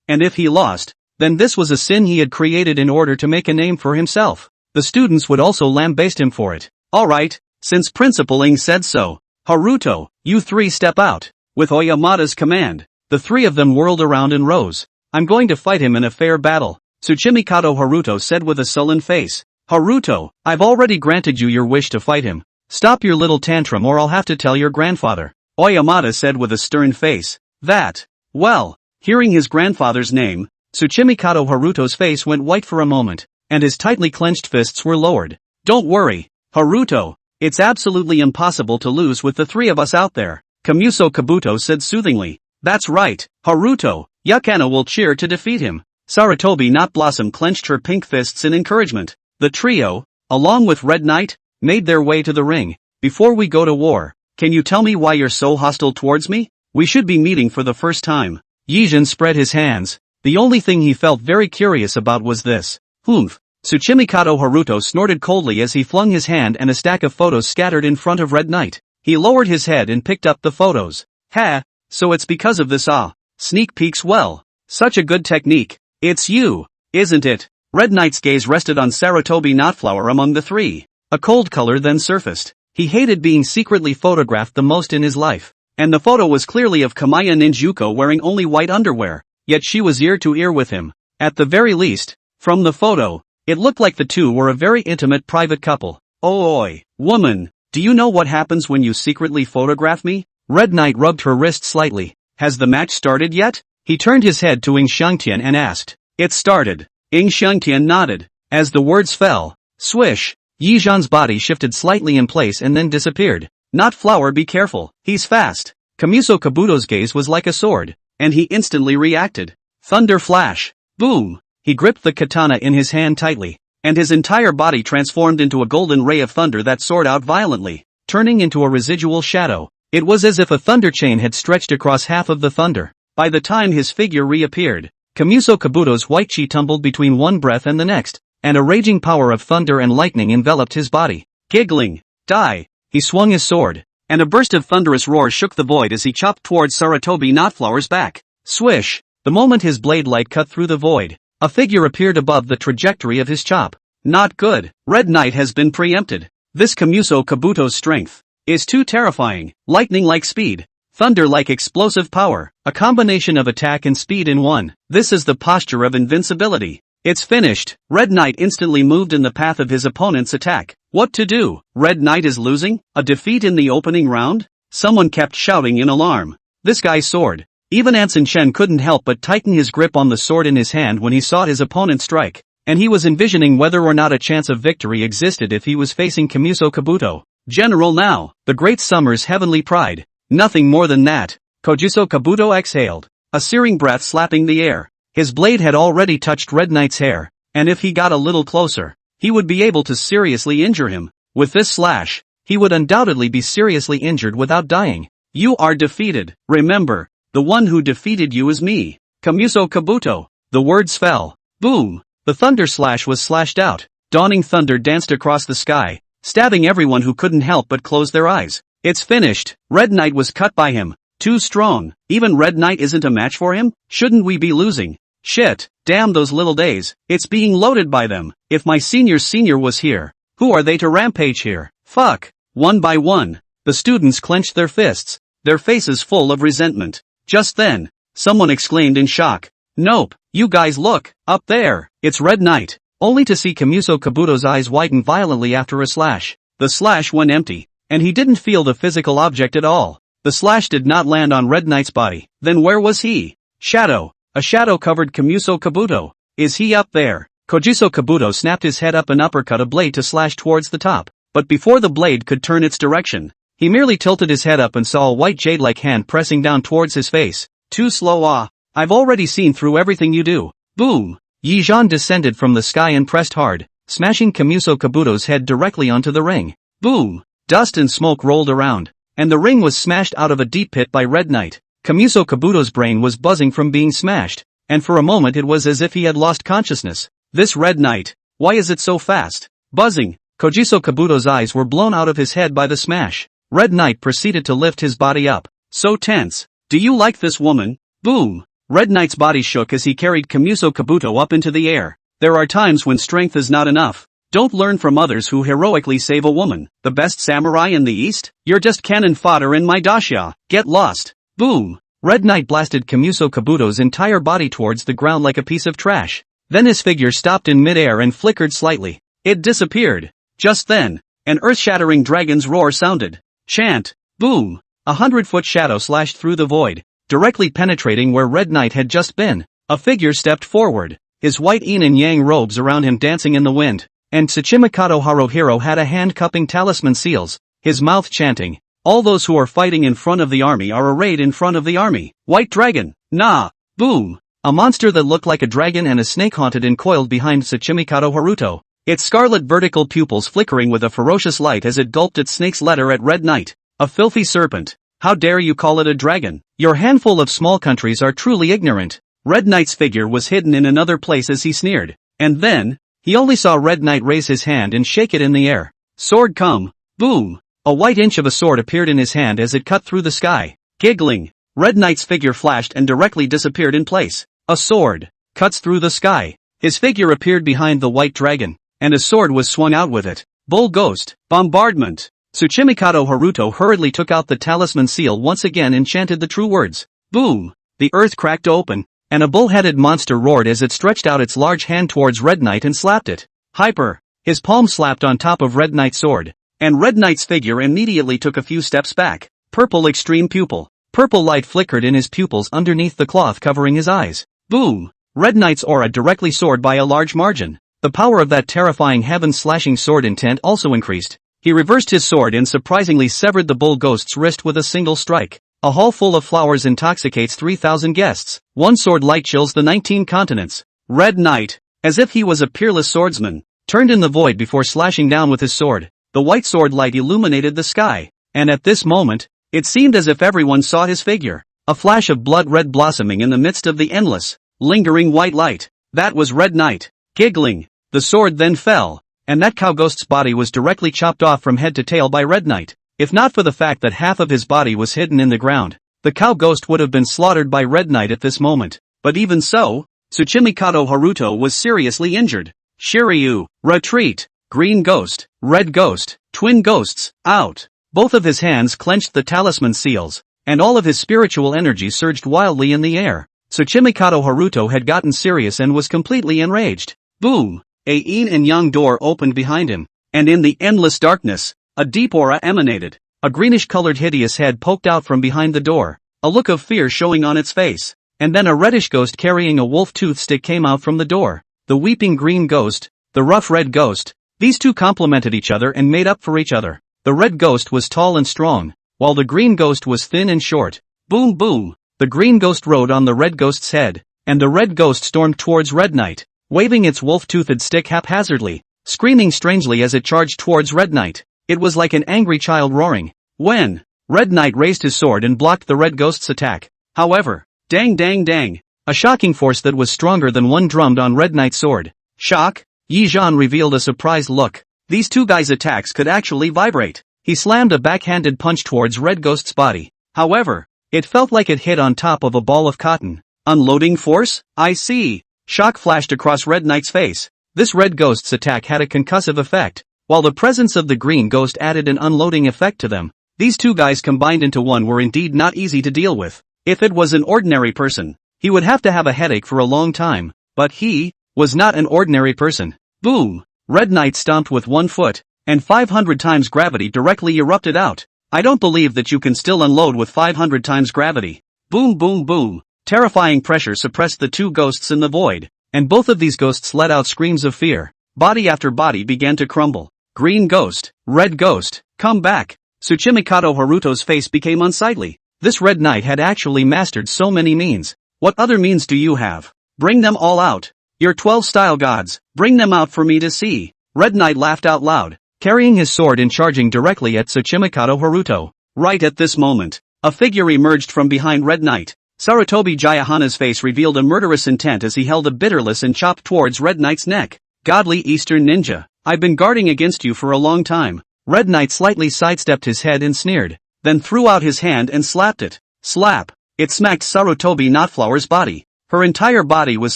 and if he lost, then this was a sin he had created in order to make a name for himself. The students would also lambaste him for it. Alright, since Principal Ing said so, Haruto, you 3 step out. With Oyamada's command, the 3 of them whirled around and rose. I'm going to fight him in a fair battle, Tsuchimikado Haruto said with a sullen face. Haruto, I've already granted you your wish to fight him. Stop your little tantrum or I'll have to tell your grandfather, Oyamada said with a stern face. That, well, hearing his grandfather's name, Tsuchimikado Haruto's face went white for a moment, and his tightly clenched fists were lowered. Don't worry, Haruto, it's absolutely impossible to lose with the 3 of us out there, Kamuso Kabuto said soothingly. That's right, Haruto. Yakana will cheer to defeat him. Saratobi Not Blossom clenched her pink fists in encouragement. The trio, along with Red Knight, made their way to the ring. Before we go to war, can you tell me why you're so hostile towards me? We should be meeting for the first time. Yijin spread his hands. The only thing he felt very curious about was this. Humph. Tsuchimikado Haruto snorted coldly as he flung his hand and a stack of photos scattered in front of Red Knight. He lowered his head and picked up the photos. Ha! So it's because of this sneak peeks well. Such a good technique. It's you, isn't it? Red Knight's gaze rested on Saratobi Notflower among the three. A cold color then surfaced. He hated being secretly photographed the most in his life. And the photo was clearly of Kamaya Ninjuko wearing only white underwear. Yet she was ear to ear with him. At the very least, from the photo, it looked like the two were a very intimate private couple. Oh oi, woman, do you know what happens when you secretly photograph me? Red Knight rubbed her wrist slightly. Has the match started yet? He turned his head to Ing Xiangtian and asked. It started. Ing Xiangtian nodded. As the words fell, swish, Yi Zhan's body shifted slightly in place and then disappeared. Not Flower, be careful, he's fast. Kamuso Kabuto's gaze was like a sword, and he instantly reacted. Thunder flash. Boom. He gripped the katana in his hand tightly, and his entire body transformed into a golden ray of thunder that soared out violently, turning into a residual shadow. It was as if a thunder chain had stretched across half of the thunder. By the time his figure reappeared, Kamuso Kabuto's white chi tumbled between one breath and the next, and a raging power of thunder and lightning enveloped his body. Giggling, die, he swung his sword, and a burst of thunderous roar shook the void as he chopped towards Saratobi Notflower's back. Swish! The moment his blade light cut through the void, a figure appeared above the trajectory of his chop. Not good. Red Knight has been preempted. This Kamuso Kabuto's strength is too terrifying. Lightning-like speed, thunder-like explosive power, a combination of attack and speed in one. This is the posture of invincibility. It's finished. Red Knight instantly moved in the path of his opponent's attack. What to do? Red Knight is losing? A defeat in the opening round? Someone kept shouting in alarm. This guy's sword. Even Anson Shen couldn't help but tighten his grip on the sword in his hand when he saw his opponent strike, and he was envisioning whether or not a chance of victory existed if he was facing Kamuso Kabuto. General now, the great summer's heavenly pride. Nothing more than that. Kojiso Kabuto exhaled, a searing breath slapping the air. His blade had already touched Red Knight's hair, and if he got a little closer, he would be able to seriously injure him. With this slash, he would undoubtedly be seriously injured without dying. You are defeated. Remember, the one who defeated you is me, Kamuso Kabuto. The words fell. Boom! The thunder slash was slashed out. Dawning thunder danced across the sky, stabbing everyone who couldn't help but close their eyes. It's finished. Red Knight was cut by him. Too strong. Even Red Knight isn't a match for him? Shouldn't we be losing? Shit. Damn those little days. It's being loaded by them. If my senior's senior was here, who are they to rampage here? Fuck. One by one, the students clenched their fists, their faces full of resentment. Just then, someone exclaimed in shock. Nope, you guys look, up there, it's Red Knight. Only to see Kamuso Kabuto's eyes widen violently after a slash. The slash went empty, and he didn't feel the physical object at all. The slash did not land on Red Knight's body. Then where was he? Shadow. A shadow covered Kamuso Kabuto. Is he up there? Kojiso Kabuto snapped his head up and uppercut a blade to slash towards the top. But before the blade could turn its direction, he merely tilted his head up and saw a white jade-like hand pressing down towards his face. Too slow. I've already seen through everything you do. Boom! Yi Zhan descended from the sky and pressed hard, smashing Kamuso Kabuto's head directly onto the ring. Boom! Dust and smoke rolled around, and the ring was smashed out of a deep pit by Red Knight. Kamuso Kabuto's brain was buzzing from being smashed, and for a moment it was as if he had lost consciousness. This Red Knight, why is it so fast? Buzzing. Kojiso Kabuto's eyes were blown out of his head by the smash. Red Knight proceeded to lift his body up. So tense. Do you like this woman? Boom. Red Knight's body shook as he carried Kamuso Kabuto up into the air. There are times when strength is not enough. Don't learn from others who heroically save a woman. The best samurai in the East? You're just cannon fodder in my dasha. Get lost. Boom. Red Knight blasted Kamuso Kabuto's entire body towards the ground like a piece of trash. Then his figure stopped in midair and flickered slightly. It disappeared. Just then, an earth-shattering dragon's roar sounded. Chant. Boom. 100-foot shadow slashed through the void, directly penetrating where Red Knight had just been. A figure stepped forward, his white yin and yang robes around him dancing in the wind, and Tsuchimikado Haruhiro had a hand cupping talisman seals, his mouth chanting, All those who are fighting in front of the army are arrayed in front of the army. White dragon. Nah. Boom. A monster that looked like a dragon and a snake haunted and coiled behind Tsuchimikado Haruto, its scarlet vertical pupils flickering with a ferocious light as it gulped its snake's letter at Red Knight. A filthy serpent. How dare you call it a dragon? Your handful of small countries are truly ignorant. Red Knight's figure was hidden in another place as he sneered. And then, he only saw Red Knight raise his hand and shake it in the air. Sword come. Boom. A white inch of a sword appeared in his hand as it cut through the sky. Giggling, Red Knight's figure flashed and directly disappeared in place. A sword cuts through the sky. His figure appeared behind the white dragon, and a sword was swung out with it. Bull Ghost. Bombardment. Tsuchimikado Haruto hurriedly took out the talisman seal once again and chanted the true words. Boom. The earth cracked open, and a bull-headed monster roared as it stretched out its large hand towards Red Knight and slapped it. Hyper. His palm slapped on top of Red Knight's sword, and Red Knight's figure immediately took a few steps back. Purple extreme pupil. Purple light flickered in his pupils underneath the cloth covering his eyes. Boom. Red Knight's aura directly soared by a large margin. The power of that terrifying heaven-slashing sword intent also increased. He reversed his sword and surprisingly severed the bull ghost's wrist with a single strike. A hall full of flowers intoxicates 3,000 guests. One sword light chills the 19 continents. Red Knight, as if he was a peerless swordsman, turned in the void before slashing down with his sword. The white sword light illuminated the sky, and at this moment, it seemed as if everyone saw his figure. A flash of blood red blossoming in the midst of the endless, lingering white light. That was Red Knight. Giggling, the sword then fell, and that cow ghost's body was directly chopped off from head to tail by Red Knight. If not for the fact that half of his body was hidden in the ground, the cow ghost would have been slaughtered by Red Knight at this moment. But even so, Tsuchimikado Haruto was seriously injured. Shiryu, retreat. Green ghost, red ghost, twin ghosts, out. Both of his hands clenched the talisman seals, and all of his spiritual energy surged wildly in the air. Tsuchimikado Haruto had gotten serious and was completely enraged. Boom! A yin and yang door opened behind him, and in the endless darkness, a deep aura emanated. A greenish-colored hideous head poked out from behind the door, a look of fear showing on its face, and then a reddish ghost carrying a wolf tooth stick came out from the door. The weeping green ghost, the rough red ghost, these two complemented each other and made up for each other. The red ghost was tall and strong, while the green ghost was thin and short. Boom boom! The green ghost rode on the red ghost's head, and the red ghost stormed towards Red Knight, waving its wolf-toothed stick haphazardly, screaming strangely as it charged towards Red Knight. It was like an angry child roaring. When Red Knight raised his sword and blocked the red ghost's attack. However, dang dang dang, a shocking force that was stronger than one drummed on Red Knight's sword. Shock? Yi Zhan revealed a surprised look. These two guys' attacks could actually vibrate. He slammed a backhanded punch towards Red Ghost's body. However, it felt like it hit on top of a ball of cotton. Unloading force? I see. Shock flashed across Red Knight's face. This Red Ghost's attack had a concussive effect, while the presence of the Green Ghost added an unloading effect to them. These two guys combined into one were indeed not easy to deal with. If it was an ordinary person, he would have to have a headache for a long time. But he was not an ordinary person. Boom! Red Knight stomped with 1 foot, and 500 times gravity directly erupted out. I don't believe that you can still unload with 500 times gravity. Boom boom boom! Terrifying pressure suppressed the two ghosts in the void, and both of these ghosts let out screams of fear. Body after body began to crumble. Green ghost, red ghost, come back! Tsuchimikado Haruto's face became unsightly. This Red Knight had actually mastered so many means. What other means do you have? Bring them all out. Your 12 style gods, bring them out for me to see. Red Knight laughed out loud, carrying his sword and charging directly at Tsuchimikado Haruto. Right at this moment, a figure emerged from behind Red Knight. Sarutobi Jayahana's face revealed a murderous intent as he held a bitterless and chopped towards Red Knight's neck. Godly Eastern Ninja, I've been guarding against you for a long time. Red Knight slightly sidestepped his head and sneered, then threw out his hand and slapped it. Slap! It smacked Sarutobi Notflower's body. Her entire body was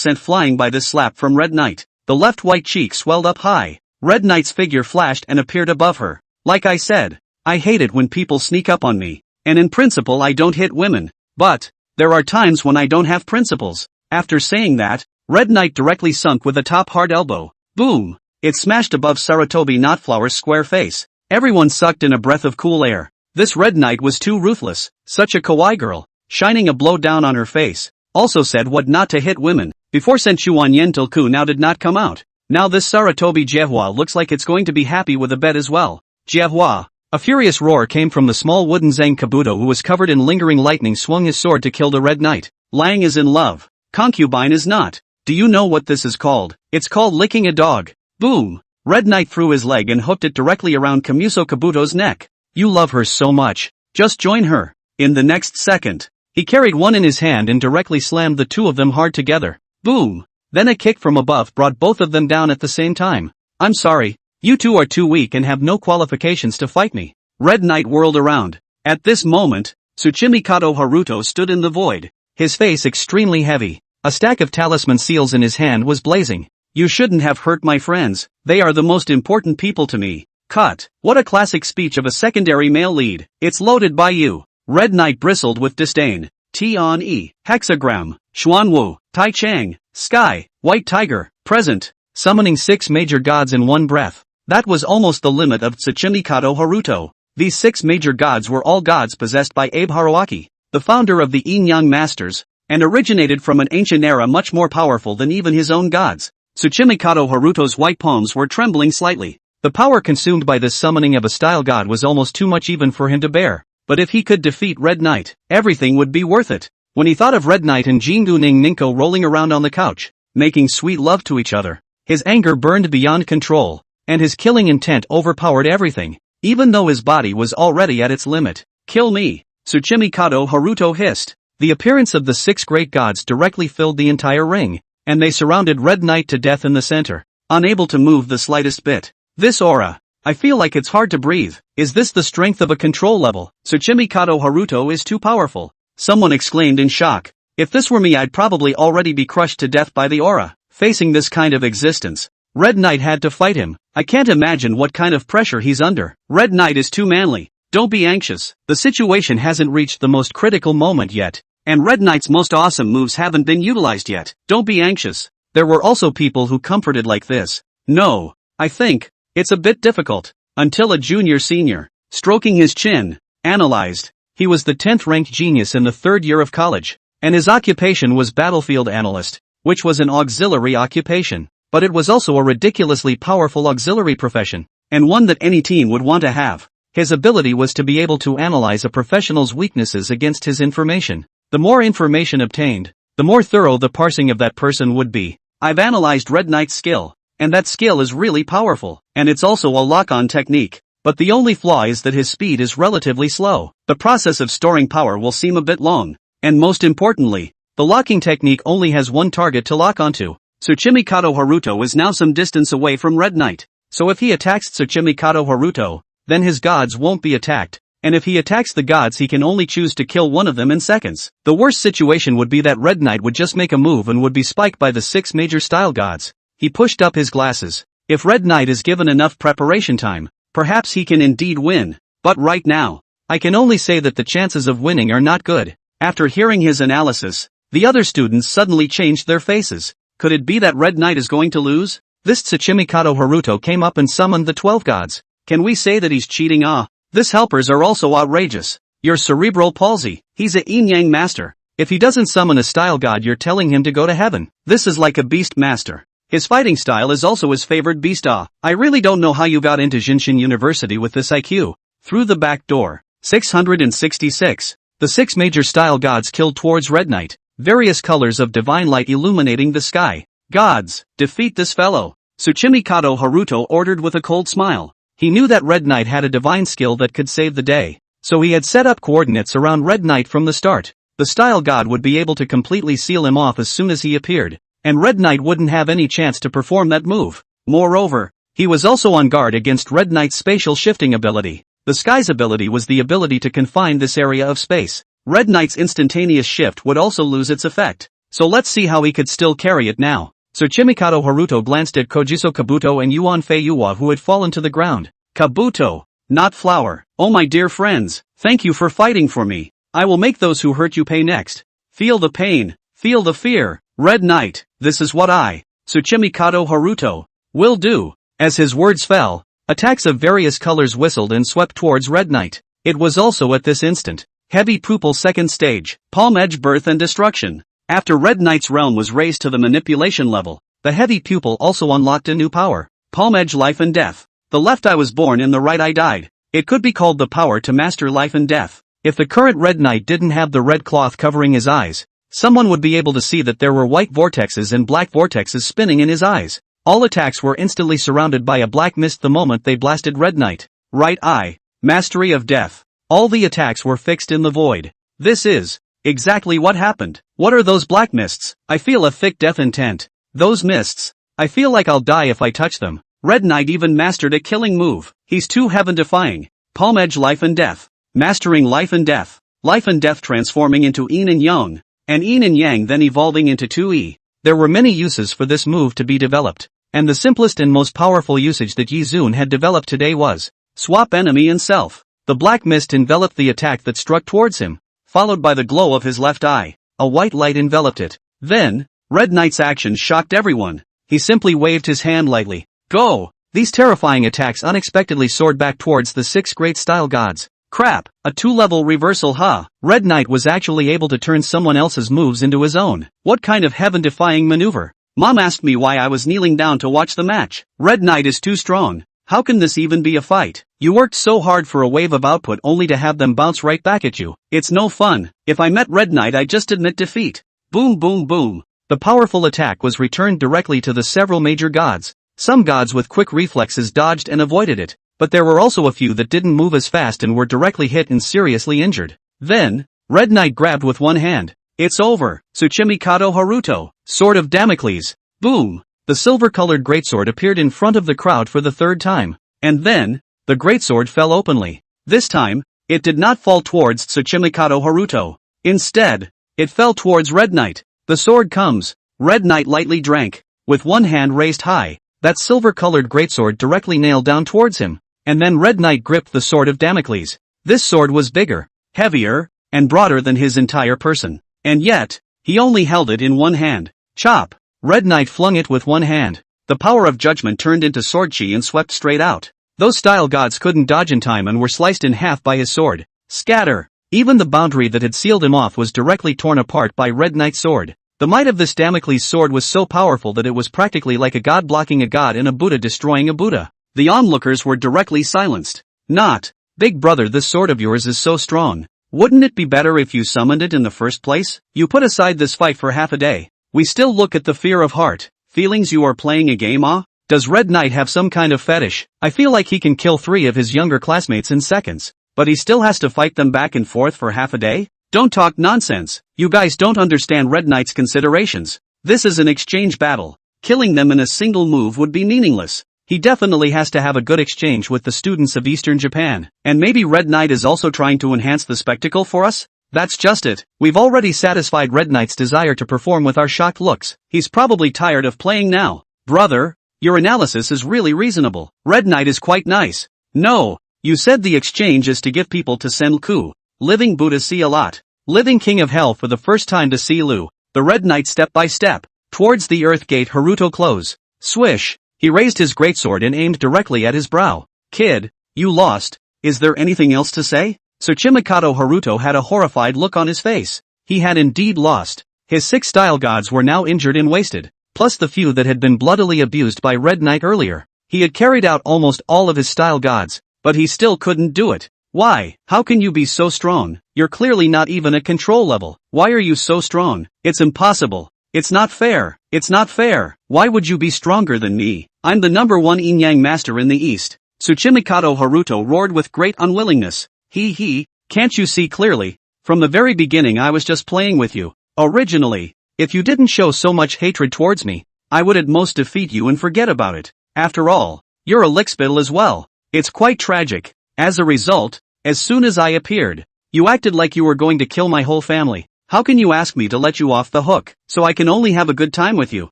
sent flying by this slap from Red Knight. The left white cheek swelled up high. Red Knight's figure flashed and appeared above her. Like I said, I hate it when people sneak up on me, and in principle I don't hit women. But there are times when I don't have principles. After saying that, Red Knight directly sunk with a top hard elbow. Boom! It smashed above Sarutobi Notflower's square face. Everyone sucked in a breath of cool air. This Red Knight was too ruthless. Such a kawaii girl, shining a blow down on her face. Also said what not to hit women. Before Senchuan Yentilku now did not come out. Now this Sarutobi Jiehua looks like it's going to be happy with a bet as well. Jiehua, A furious roar came from the small wooden Zang Kabuto who was covered in lingering lightning swung his sword to kill the Red Knight. Lang is in love. Concubine is not. Do you know what this is called? It's called licking a dog. Boom! Red Knight threw his leg and hooked it directly around Kamuso Kabuto's neck. You love her so much. Just join her. In the next second, he carried one in his hand and directly slammed the two of them hard together. Boom! Then a kick from above brought both of them down at the same time. I'm sorry. You two are too weak and have no qualifications to fight me. Red Knight whirled around. At this moment, Tsuchimikado Haruto stood in the void, his face extremely heavy. A stack of talisman seals in his hand was blazing. You shouldn't have hurt my friends, they are the most important people to me. Cut. What a classic speech of a secondary male lead. It's loaded by you. Red Knight bristled with disdain. T-on-E, Hexagram, Xuanwu, Tai Chang, Sky, White Tiger, present. Summoning 6 major gods in one breath. That was almost the limit of Tsuchimikado Haruto. These 6 major gods were all gods possessed by Abe Haruaki, the founder of the Yin-Yang Masters, and originated from an ancient era much more powerful than even his own gods. Tsuchimikado Haruto's white palms were trembling slightly. The power consumed by this summoning of a style god was almost too much even for him to bear. But if he could defeat Red Knight, everything would be worth it. When he thought of Red Knight and Jingu Ning Ninko rolling around on the couch, making sweet love to each other, his anger burned beyond control, and his killing intent overpowered everything, even though his body was already at its limit. Kill me, Tsuchimikado Haruto hissed. The appearance of the 6 great gods directly filled the entire ring, and they surrounded Red Knight to death in the center, unable to move the slightest bit. This aura. I feel like it's hard to breathe. Is this the strength of a control level? Tsuchimikado Haruto is too powerful. Someone exclaimed in shock. If this were me I'd probably already be crushed to death by the aura. Facing this kind of existence, Red Knight had to fight him. I can't imagine what kind of pressure he's under. Red Knight is too manly. Don't be anxious. The situation hasn't reached the most critical moment yet, and Red Knight's most awesome moves haven't been utilized yet. Don't be anxious. There were also people who comforted like this. No, I think it's a bit difficult. Until a junior senior, stroking his chin, analyzed. He was the 10th ranked genius in the 3rd year of college, and his occupation was battlefield analyst, which was an auxiliary occupation, but it was also a ridiculously powerful auxiliary profession, and one that any team would want to have. His ability was to be able to analyze a professional's weaknesses against his information. The more information obtained, the more thorough the parsing of that person would be. I've analyzed Red Knight's skill, and that skill is really powerful, and it's also a lock-on technique. But the only flaw is that his speed is relatively slow. The process of storing power will seem a bit long, and most importantly, the locking technique only has one target to lock onto. Tsuchimikado Haruto is now some distance away from Red Knight, so if he attacks Tsuchimikado Haruto, then his gods won't be attacked, and if he attacks the gods he can only choose to kill one of them in seconds. The worst situation would be that Red Knight would just make a move and would be spiked by the 6 major style gods. He pushed up his glasses. If Red Knight is given enough preparation time, perhaps he can indeed win. But right now, I can only say that the chances of winning are not good. After hearing his analysis, the other students suddenly changed their faces. Could it be that Red Knight is going to lose? This Tsuchimikado Haruto came up and summoned the 12 gods. Can we say that he's cheating? This helpers are also outrageous. Your cerebral palsy. He's a yin-yang master. If he doesn't summon a style god you're telling him to go to heaven. This is like a beast master. His fighting style is also his favored beast. I really don't know how you got into Jinshin University with this IQ. Through the back door. 666. The 6 major style gods killed towards Red Knight. Various colors of divine light illuminating the sky. Gods, defeat this fellow. Tsuchimikado Haruto ordered with a cold smile. He knew that Red Knight had a divine skill that could save the day, so he had set up coordinates around Red Knight from the start. The style god would be able to completely seal him off as soon as he appeared, and Red Knight wouldn't have any chance to perform that move. Moreover, he was also on guard against Red Knight's spatial shifting ability. The sky's ability was the ability to confine this area of space. Red Knight's instantaneous shift would also lose its effect. So let's see how he could still carry it now. Tsuchimikado Haruto glanced at Kojiso Kabuto and Yuan Fei Yuwa who had fallen to the ground. Kabuto, not flower. Oh my dear friends, thank you for fighting for me. I will make those who hurt you pay next. Feel the pain, feel the fear. Red Knight, this is what I, Tsuchimikado Haruto, will do. As his words fell, attacks of various colors whistled and swept towards Red Knight. It was also at this instant. Heavy pupil second stage, palm edge birth and destruction. After Red Knight's realm was raised to the manipulation level, the heavy pupil also unlocked a new power. Palm edge life and death. The left eye was born and the right eye died. It could be called the power to master life and death. If the current Red Knight didn't have the red cloth covering his eyes, someone would be able to see that there were white vortexes and black vortexes spinning in his eyes. All attacks were instantly surrounded by a black mist the moment they blasted Red Knight. Right eye. Mastery of death. All the attacks were fixed in the void. This is exactly what happened. What are those black mists? I feel a thick death intent. Those mists. I feel like I'll die if I touch them. Red Knight even mastered a killing move. He's too heaven-defying. Palm edge life and death. Mastering life and death. Life and death transforming into yin and yang. And yin and yang then evolving into 2E. There were many uses for this move to be developed. And the simplest and most powerful usage that Yi Zun had developed today was swap enemy and self. The black mist enveloped the attack that struck towards him, followed by the glow of his left eye. A white light enveloped it. Then, Red Knight's actions shocked everyone. He simply waved his hand lightly. Go! These terrifying attacks unexpectedly soared back towards the 6 great style gods. Crap, a 2-level reversal Red Knight was actually able to turn someone else's moves into his own. What kind of heaven-defying maneuver? Mom asked me why I was kneeling down to watch the match. Red Knight is too strong. How can this even be a fight? You worked so hard for a wave of output only to have them bounce right back at you. It's no fun. If I met Red Knight I'd just admit defeat. Boom boom boom. The powerful attack was returned directly to the several major gods. Some gods with quick reflexes dodged and avoided it, but there were also a few that didn't move as fast and were directly hit and seriously injured. Then, Red Knight grabbed with one hand. It's over. Tsuchimi Kato Haruto. Sword of Damocles. Boom. The silver-colored greatsword appeared in front of the crowd for the 3rd time. And then, the greatsword fell openly. This time, it did not fall towards Tsuchimi Kato Haruto. Instead, it fell towards Red Knight. The sword comes. Red Knight lightly drank. With one hand raised high, that silver-colored greatsword directly nailed down towards him. And then Red Knight gripped the sword of Damocles. This sword was bigger, heavier, and broader than his entire person. And yet, he only held it in one hand. Chop! Red Knight flung it with one hand. The power of judgment turned into sword chi and swept straight out. Those style gods couldn't dodge in time and were sliced in half by his sword. Scatter! Even the boundary that had sealed him off was directly torn apart by Red Knight's sword. The might of this Damocles sword was so powerful that it was practically like a god blocking a god and a Buddha destroying a Buddha. The onlookers were directly silenced. Not, big brother, this sword of yours is so strong. Wouldn't it be better if you summoned it in the first place? You put aside this fight for half a day. We still look at the fear of heart. Feelings you are playing a game, Does Red Knight have some kind of fetish? I feel like he can kill 3 of his younger classmates in seconds. But he still has to fight them back and forth for half a day? Don't talk nonsense. You guys don't understand Red Knight's considerations. This is an exchange battle. Killing them in a single move would be meaningless. He definitely has to have a good exchange with the students of Eastern Japan. And maybe Red Knight is also trying to enhance the spectacle for us? That's just it. We've already satisfied Red Knight's desire to perform with our shocked looks. He's probably tired of playing now. Brother, your analysis is really reasonable. Red Knight is quite nice. No. You said the exchange is to give people to Senku. Living Buddha see a lot. Living King of Hell for the first time to see Lu. The Red Knight step by step. Towards the Earth Gate Haruto close. Swish. He raised his greatsword and aimed directly at his brow. Kid, you lost. Is there anything else to say? Tsuchimi Kato Haruto had a horrified look on his face. He had indeed lost. His 6 style gods were now injured and wasted. Plus the few that had been bloodily abused by Red Knight earlier. He had carried out almost all of his style gods. But he still couldn't do it. Why? How can you be so strong? You're clearly not even at control level. Why are you so strong? It's impossible. It's not fair. It's not fair. Why would you be stronger than me? I'm the #1 yin-yang master in the East. Tsuchimi Kato Haruto roared with great unwillingness. Can't you see clearly? From the very beginning I was just playing with you. Originally, if you didn't show so much hatred towards me, I would at most defeat you and forget about it. After all, you're a lickspittle as well. It's quite tragic. As a result, as soon as I appeared, you acted like you were going to kill my whole family. How can you ask me to let you off the hook, so I can only have a good time with you?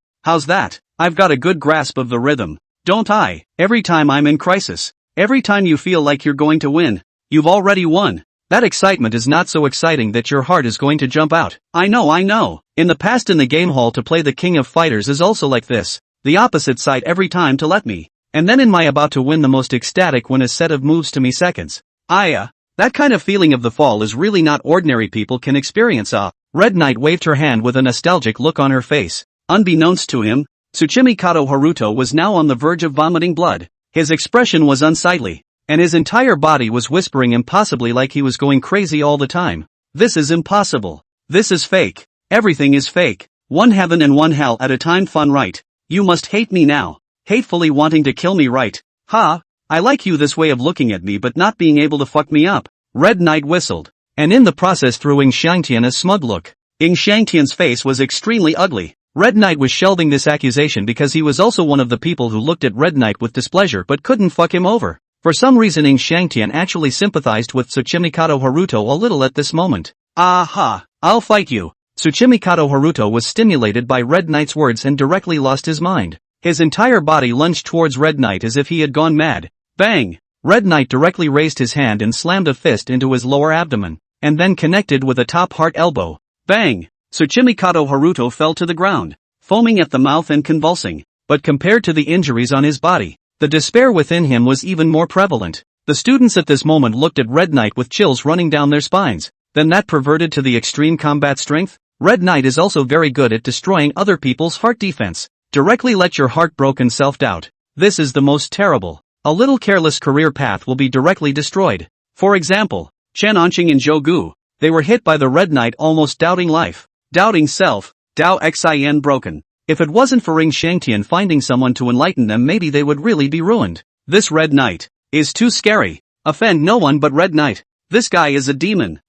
How's that? I've got a good grasp of the rhythm, don't I? Every time I'm in crisis, every time you feel like you're going to win, you've already won. That excitement is not so exciting that your heart is going to jump out. I know. In the past in the game hall to play the King of Fighters is also like this. The opposite side every time to let me. And then in my about to win the most ecstatic when a set of moves to me seconds. That kind of feeling of the fall is really not ordinary people can experience. Red Knight waved her hand with a nostalgic look on her face. Unbeknownst to him, Tsuchimi Kato Haruto was now on the verge of vomiting blood. His expression was unsightly. and his entire body was whispering impossibly like he was going crazy all the time. This is impossible. This is fake. Everything is fake. One heaven and one hell at a time, fun, right? You must hate me now. Hatefully wanting to kill me, right? Ha! I like you this way of looking at me but not being able to fuck me up. Red Knight whistled, and in the process threw Ying Xiangtian a smug look. Ying Xiangtian's face was extremely ugly. Red Knight was shelving this accusation because he was also one of the people who looked at Red Knight with displeasure but couldn't fuck him over. For some reason Ying Xiangtian actually sympathized with Tsuchimikato Haruto a little at this moment. Aha! I'll fight you. Tsuchimikato Haruto was stimulated by Red Knight's words and directly lost his mind. His entire body lunged towards Red Knight as if he had gone mad. Bang! Red Knight directly raised his hand and slammed a fist into his lower abdomen, and then connected with a top heart elbow. Bang! Tsuchimikato Haruto fell to the ground, foaming at the mouth and convulsing, but compared to the injuries on his body, the despair within him was even more prevalent. The students at this moment looked at Red Knight with chills running down their spines. Then that perverted to the extreme combat strength? Red Knight is also very good at destroying other people's heart defense. Directly let your heartbroken self-doubt. This is the most terrible. A little careless career path will be directly destroyed. For example, Chen Anqing and Zhou Gu. They were hit by the Red Knight almost doubting life, doubting self, Dao Xin broken. If it wasn't for Ying Xiangtian finding someone to enlighten them, maybe they would really be ruined. This Red Knight is too scary. Offend no one but Red Knight. This guy is a demon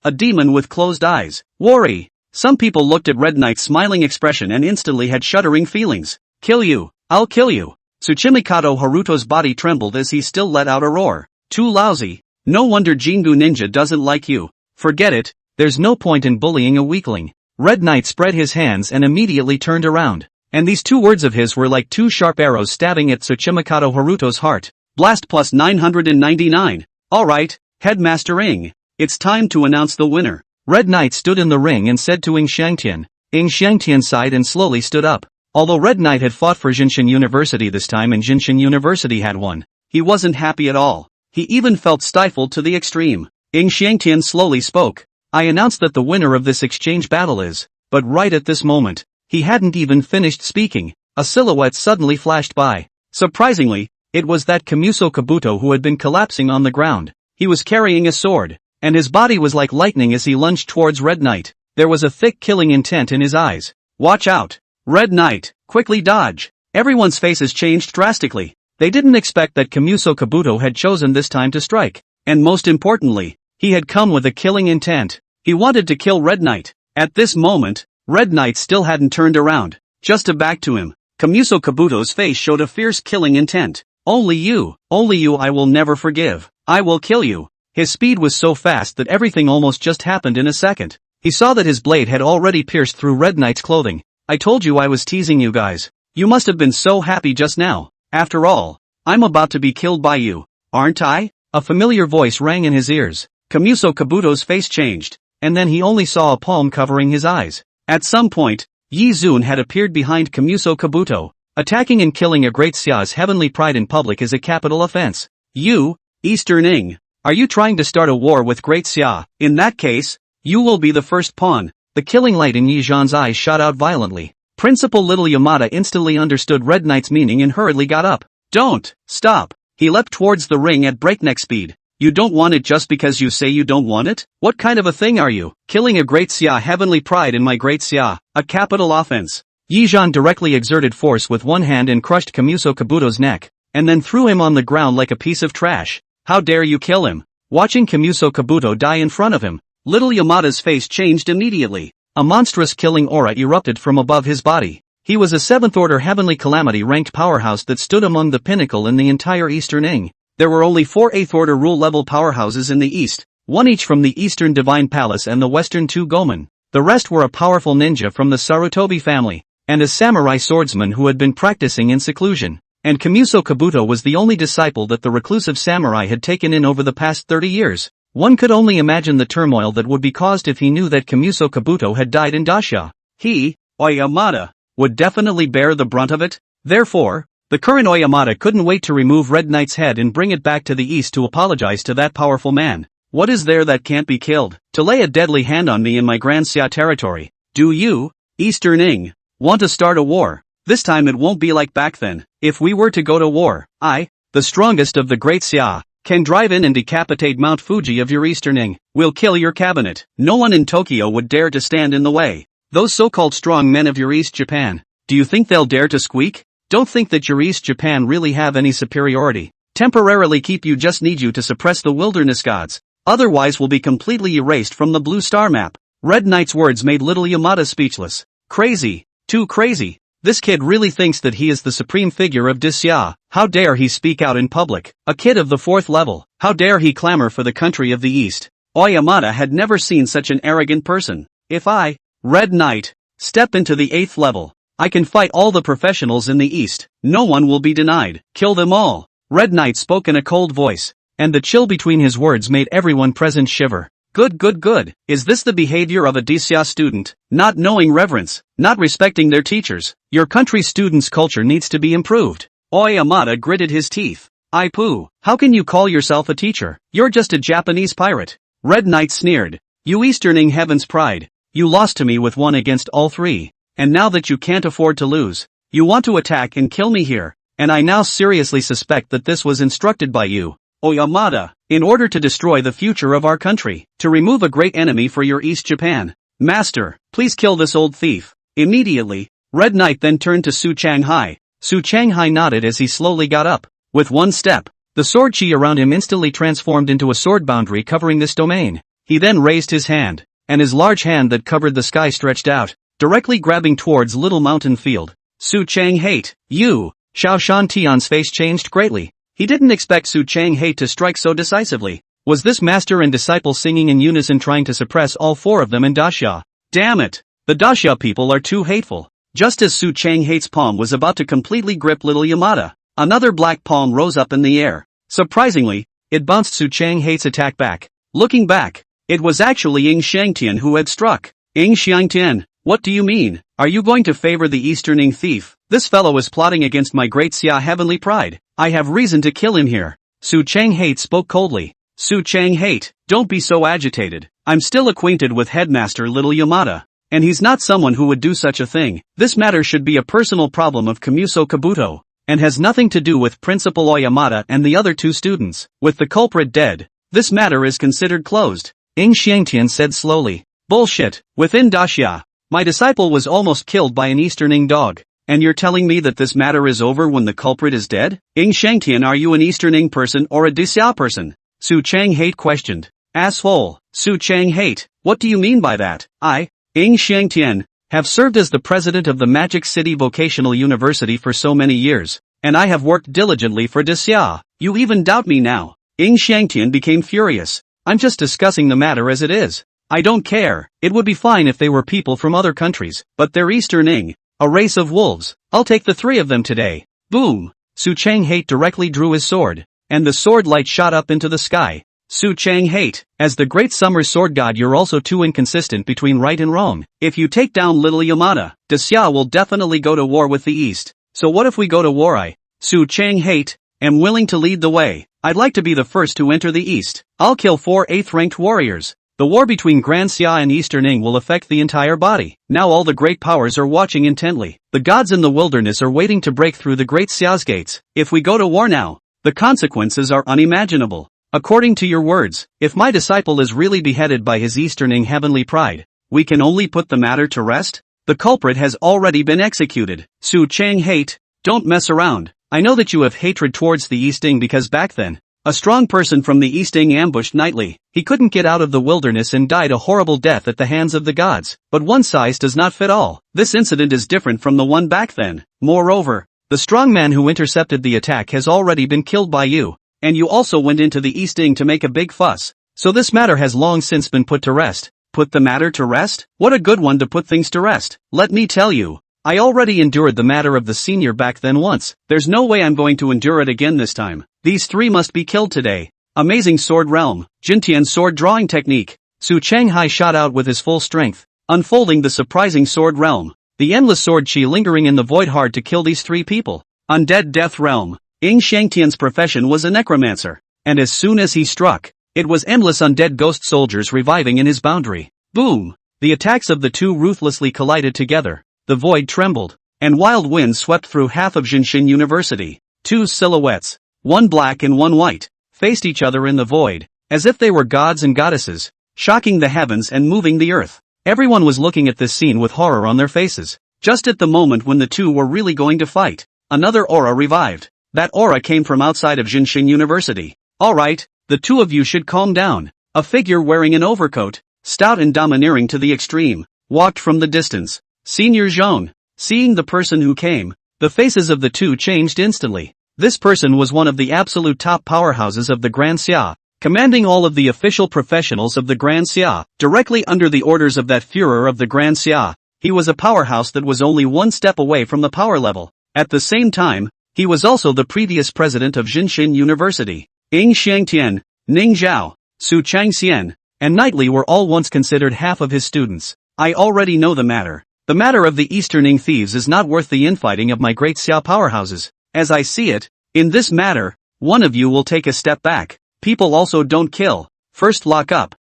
with closed eyes. Worry. Some people looked at Red Knight's smiling expression and instantly had shuddering feelings. Kill you. I'll kill you. Tsuchimikato Haruto's body trembled as he still let out a roar. Too lousy. No wonder Jingu Ninja doesn't like you. Forget it. There's no point in bullying a weakling. Red Knight spread his hands and immediately turned around. And these two words of his were like two sharp arrows stabbing at Tsuchimikato Haruto's heart. Blast plus 999. Alright, Headmaster Ying. It's time to announce the winner. Red Knight stood in the ring and said to Ying Xiangtian. Ying Xiangtian sighed and slowly stood up. Although Red Knight had fought for Jinshin University this time and Jinshin University had won, he wasn't happy at all. He even felt stifled to the extreme. Ying Xiangtian slowly spoke. I announced that the winner of this exchange battle is, but right at this moment, he hadn't even finished speaking, a silhouette suddenly flashed by. Surprisingly, it was that Kamuso Kabuto who had been collapsing on the ground. He was carrying a sword, and his body was like lightning as he lunged towards Red Knight. There was a thick killing intent in his eyes. Watch out! Red Knight, quickly dodge! Everyone's faces changed drastically. They didn't expect that Kamuso Kabuto had chosen this time to strike, and most importantly, he had come with a killing intent. He wanted to kill Red Knight. At this moment, Red Knight still hadn't turned around. Just to back to him, Kamuso Kabuto's face showed a fierce killing intent. Only you I will never forgive. I will kill you. His speed was so fast that everything almost just happened in a second. He saw that his blade had already pierced through Red Knight's clothing. I told you I was teasing you guys. You must have been so happy just now. After all, I'm about to be killed by you, aren't I? A familiar voice rang in his ears. Kamuso Kabuto's face changed, and then he only saw a palm covering his eyes. At some point, Yi Zun had appeared behind Kamuso Kabuto. Attacking and killing a great Xia's heavenly pride in public is a capital offense. You, Eastern Ying, are you trying to start a war with Great Xia? In that case, you will be the first pawn. The killing light in Yi Zhan's eyes shot out violently. Principal Little Yamada instantly understood Red Knight's meaning and hurriedly got up. Don't, stop. He leapt towards the ring at breakneck speed. You don't want it just because you say you don't want it? What kind of a thing are you? Killing a Great Xia heavenly pride in my Great Xia, a capital offense. Yi Zhan directly exerted force with one hand and crushed Kamuso Kabuto's neck, and then threw him on the ground like a piece of trash. How dare you kill him? Watching Kamuso Kabuto die in front of him, Little Yamada's face changed immediately. A monstrous killing aura erupted from above his body. He was a 7th-order heavenly calamity ranked powerhouse that stood among the pinnacle in the entire Eastern Ying. There were only 4 8th-order rule-level powerhouses in the East, one each from the Eastern Divine Palace and the Western 2 Gomen. The rest were a powerful ninja from the Sarutobi family, and a samurai swordsman who had been practicing in seclusion. And Kamuso Kabuto was the only disciple that the reclusive samurai had taken in over the past 30 years. One could only imagine the turmoil that would be caused if he knew that Kamuso Kabuto had died in Dasha. He, Oyamada, would definitely bear the brunt of it. Therefore, the current Oyamada couldn't wait to remove Red Knight's head and bring it back to the east to apologize to that powerful man. What is there that can't be killed? To lay a deadly hand on me in my Grand Xia territory. Do you, Eastern Ying, want to start a war? This time it won't be like back then. If we were to go to war, I, the strongest of the Great Xia, can drive in and decapitate Mount Fuji of your Easterning. We'll kill your cabinet. No one in Tokyo would dare to stand in the way. Those so-called strong men of your East Japan. Do you think they'll dare to squeak? Don't think that your East Japan really have any superiority. Temporarily keep you just need you to suppress the wilderness gods. Otherwise will be completely erased from the blue star map. Red Knight's words made little Yamada speechless. Crazy. Too crazy. This kid really thinks that he is the supreme figure of Disya. How dare he speak out in public? A kid of the 4th level. How dare he clamor for the country of the East? Yamada had never seen such an arrogant person. If I, Red Knight, step into the 8th level, I can fight all the professionals in the East. No one will be denied. Kill them all. Red Knight spoke in a cold voice, and the chill between his words made everyone present shiver. Good. Is this the behavior of a Disya student? Not knowing reverence, not respecting their teachers. Your country's students' culture needs to be improved. Yamada gritted his teeth. I poo. How can you call yourself a teacher? You're just a Japanese pirate. Red Knight sneered. You Easterning heaven's pride. You lost to me with 1 against all 3. And now that you can't afford to lose, you want to attack and kill me here. And I now seriously suspect that this was instructed by you, Yamada, in order to destroy the future of our country, to remove a great enemy for your East Japan. Master, please kill this old thief. Immediately, Red Knight then turned to Su Changhai. Su Changhai nodded as he slowly got up. With 1 step, the sword chi around him instantly transformed into a sword boundary covering this domain. He then raised his hand, and his large hand that covered the sky stretched out, directly grabbing towards Little Mountain Field. Su Changhai, you! Xiao Shan Tian's face changed greatly. He didn't expect Su Changhai to strike so decisively. Was this master and disciple singing in unison trying to suppress all 4 of them in Daxia? Damn it! The Daxia people are too hateful. Just as Su Changhai's palm was about to completely grip little Yamada, another black palm rose up in the air. Surprisingly, it bounced Su Changhai's attack back. Looking back, it was actually Ying Xiangtian who had struck. Ying Xiangtian, what do you mean? Are you going to favor the Easterning thief? This fellow is plotting against my great Xia heavenly pride. I have reason to kill him here. Su Changhai spoke coldly. Su Changhai, don't be so agitated. I'm still acquainted with Headmaster Little Yamada, and he's not someone who would do such a thing. This matter should be a personal problem of Kamuso Kabuto, and has nothing to do with Principal Yamada and the other 2 students. With the culprit dead, this matter is considered closed. Ying Xiangtian said slowly. Bullshit. Within Daxia, my disciple was almost killed by an Easterning dog. And you're telling me that this matter is over when the culprit is dead? Ying Xiangtian, are you an Easterning person or a Disya person? Su Changhai questioned. Asshole. Su Changhai, what do you mean by that? I, Ying Xiangtian, have served as the president of the Magic City Vocational University for so many years, and I have worked diligently for Disya. You even doubt me now. Ying Xiangtian became furious. I'm just discussing the matter as it is. I don't care. It would be fine if they were people from other countries, but they're Easterning. A race of wolves. I'll take the 3 of them today. Boom! Su Changhai directly drew his sword, and the sword light shot up into the sky. Su Changhai, as the great summer sword god, you're also too inconsistent between right and wrong. If you take down little Yamada, Disya will definitely go to war with the East. So what if we go to war? I, Su Changhai, am willing to lead the way. I'd like to be the first to enter the East. I'll kill 4 8th-ranked warriors. The war between Grand Xia and Easterning will affect the entire body. Now all the great powers are watching intently. The gods in the wilderness are waiting to break through the great Xia's gates. If we go to war now, the consequences are unimaginable. According to your words, if my disciple is really beheaded by his Easterning heavenly pride, we can only put the matter to rest? The culprit has already been executed. Su Changhai, don't mess around. I know that you have hatred towards the Easting because back then, a strong person from the Easting ambushed nightly. He couldn't get out of the wilderness and died a horrible death at the hands of the gods. But one size does not fit all. This incident is different from the one back then. Moreover, the strong man who intercepted the attack has already been killed by you. And you also went into the Easting to make a big fuss. So this matter has long since been put to rest. Put the matter to rest? What a good one to put things to rest. Let me tell you, I already endured the matter of the senior back then once. There's no way I'm going to endure it again this time. These 3 must be killed today. Amazing sword realm. Jintian sword drawing technique. Su Changhai shot out with his full strength, unfolding the surprising sword realm. The endless sword chi lingering in the void, hard to kill these 3 people. Undead death realm. Ying Xiangtian's profession was a necromancer. And as soon as he struck, it was endless undead ghost soldiers reviving in his boundary. Boom! The attacks of the 2 ruthlessly collided together. The void trembled, and wild winds swept through half of Jinshin University. 2 silhouettes, one black and one white, faced each other in the void, as if they were gods and goddesses, shocking the heavens and moving the earth. Everyone was looking at this scene with horror on their faces. Just at the moment when the two were really going to fight, another aura revived. That aura came from outside of Jinshin University. Alright, the two of you should calm down. A figure wearing an overcoat, stout and domineering to the extreme, walked from the distance. Senior Zhong. Seeing the person who came, the faces of the two changed instantly. This person was one of the absolute top powerhouses of the Grand Xia, commanding all of the official professionals of the Grand Xia, directly under the orders of that Führer of the Grand Xia. He was a powerhouse that was only one step away from the power level. At the same time, he was also the previous president of Jinshin University. Ying Xiangtian, Ning Zhao, Su Changxian, and Knightley were all once considered half of his students. I already know the matter. The matter of the Easterning thieves is not worth the infighting of my great Xia powerhouses. As I see it, in this matter, one of you will take a step back. People also don't kill. First lock up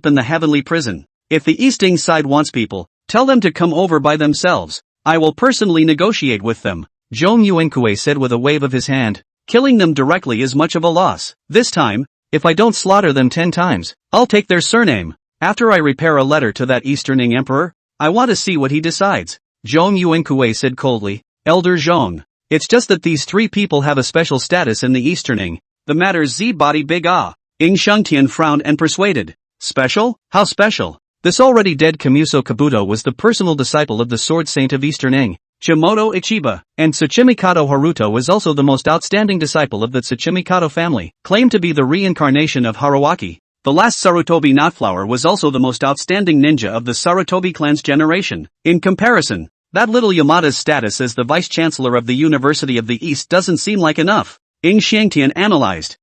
in the heavenly prison. If the Easting side wants people, tell them to come over by themselves. I will personally negotiate with them. Zhong Yuankue said with a wave of his hand. Killing them directly is much of a loss. This time, if I don't slaughter them 10 times, I'll take their surname. After I repair a letter to that Easterning emperor, I want to see what he decides. Zhong Yuankue said coldly. Elder Zhong. It's just that these three people have a special status in the Easterning. The matter's Z-body big ah. Ying Xiangtian frowned and persuaded. Special? How special? This already dead Kamuso Kabuto was the personal disciple of the Sword Saint of Easterning, Chimoto Ichiba, and Tsuchimikato Haruto was also the most outstanding disciple of the Tsuchimikato family, claimed to be the reincarnation of Haruwaki. The last Sarutobi Knotflower was also the most outstanding ninja of the Sarutobi clan's generation. In comparison, that little Yamada's status as the vice-chancellor of the University of the East doesn't seem like enough. Ying Xiangtian analyzed.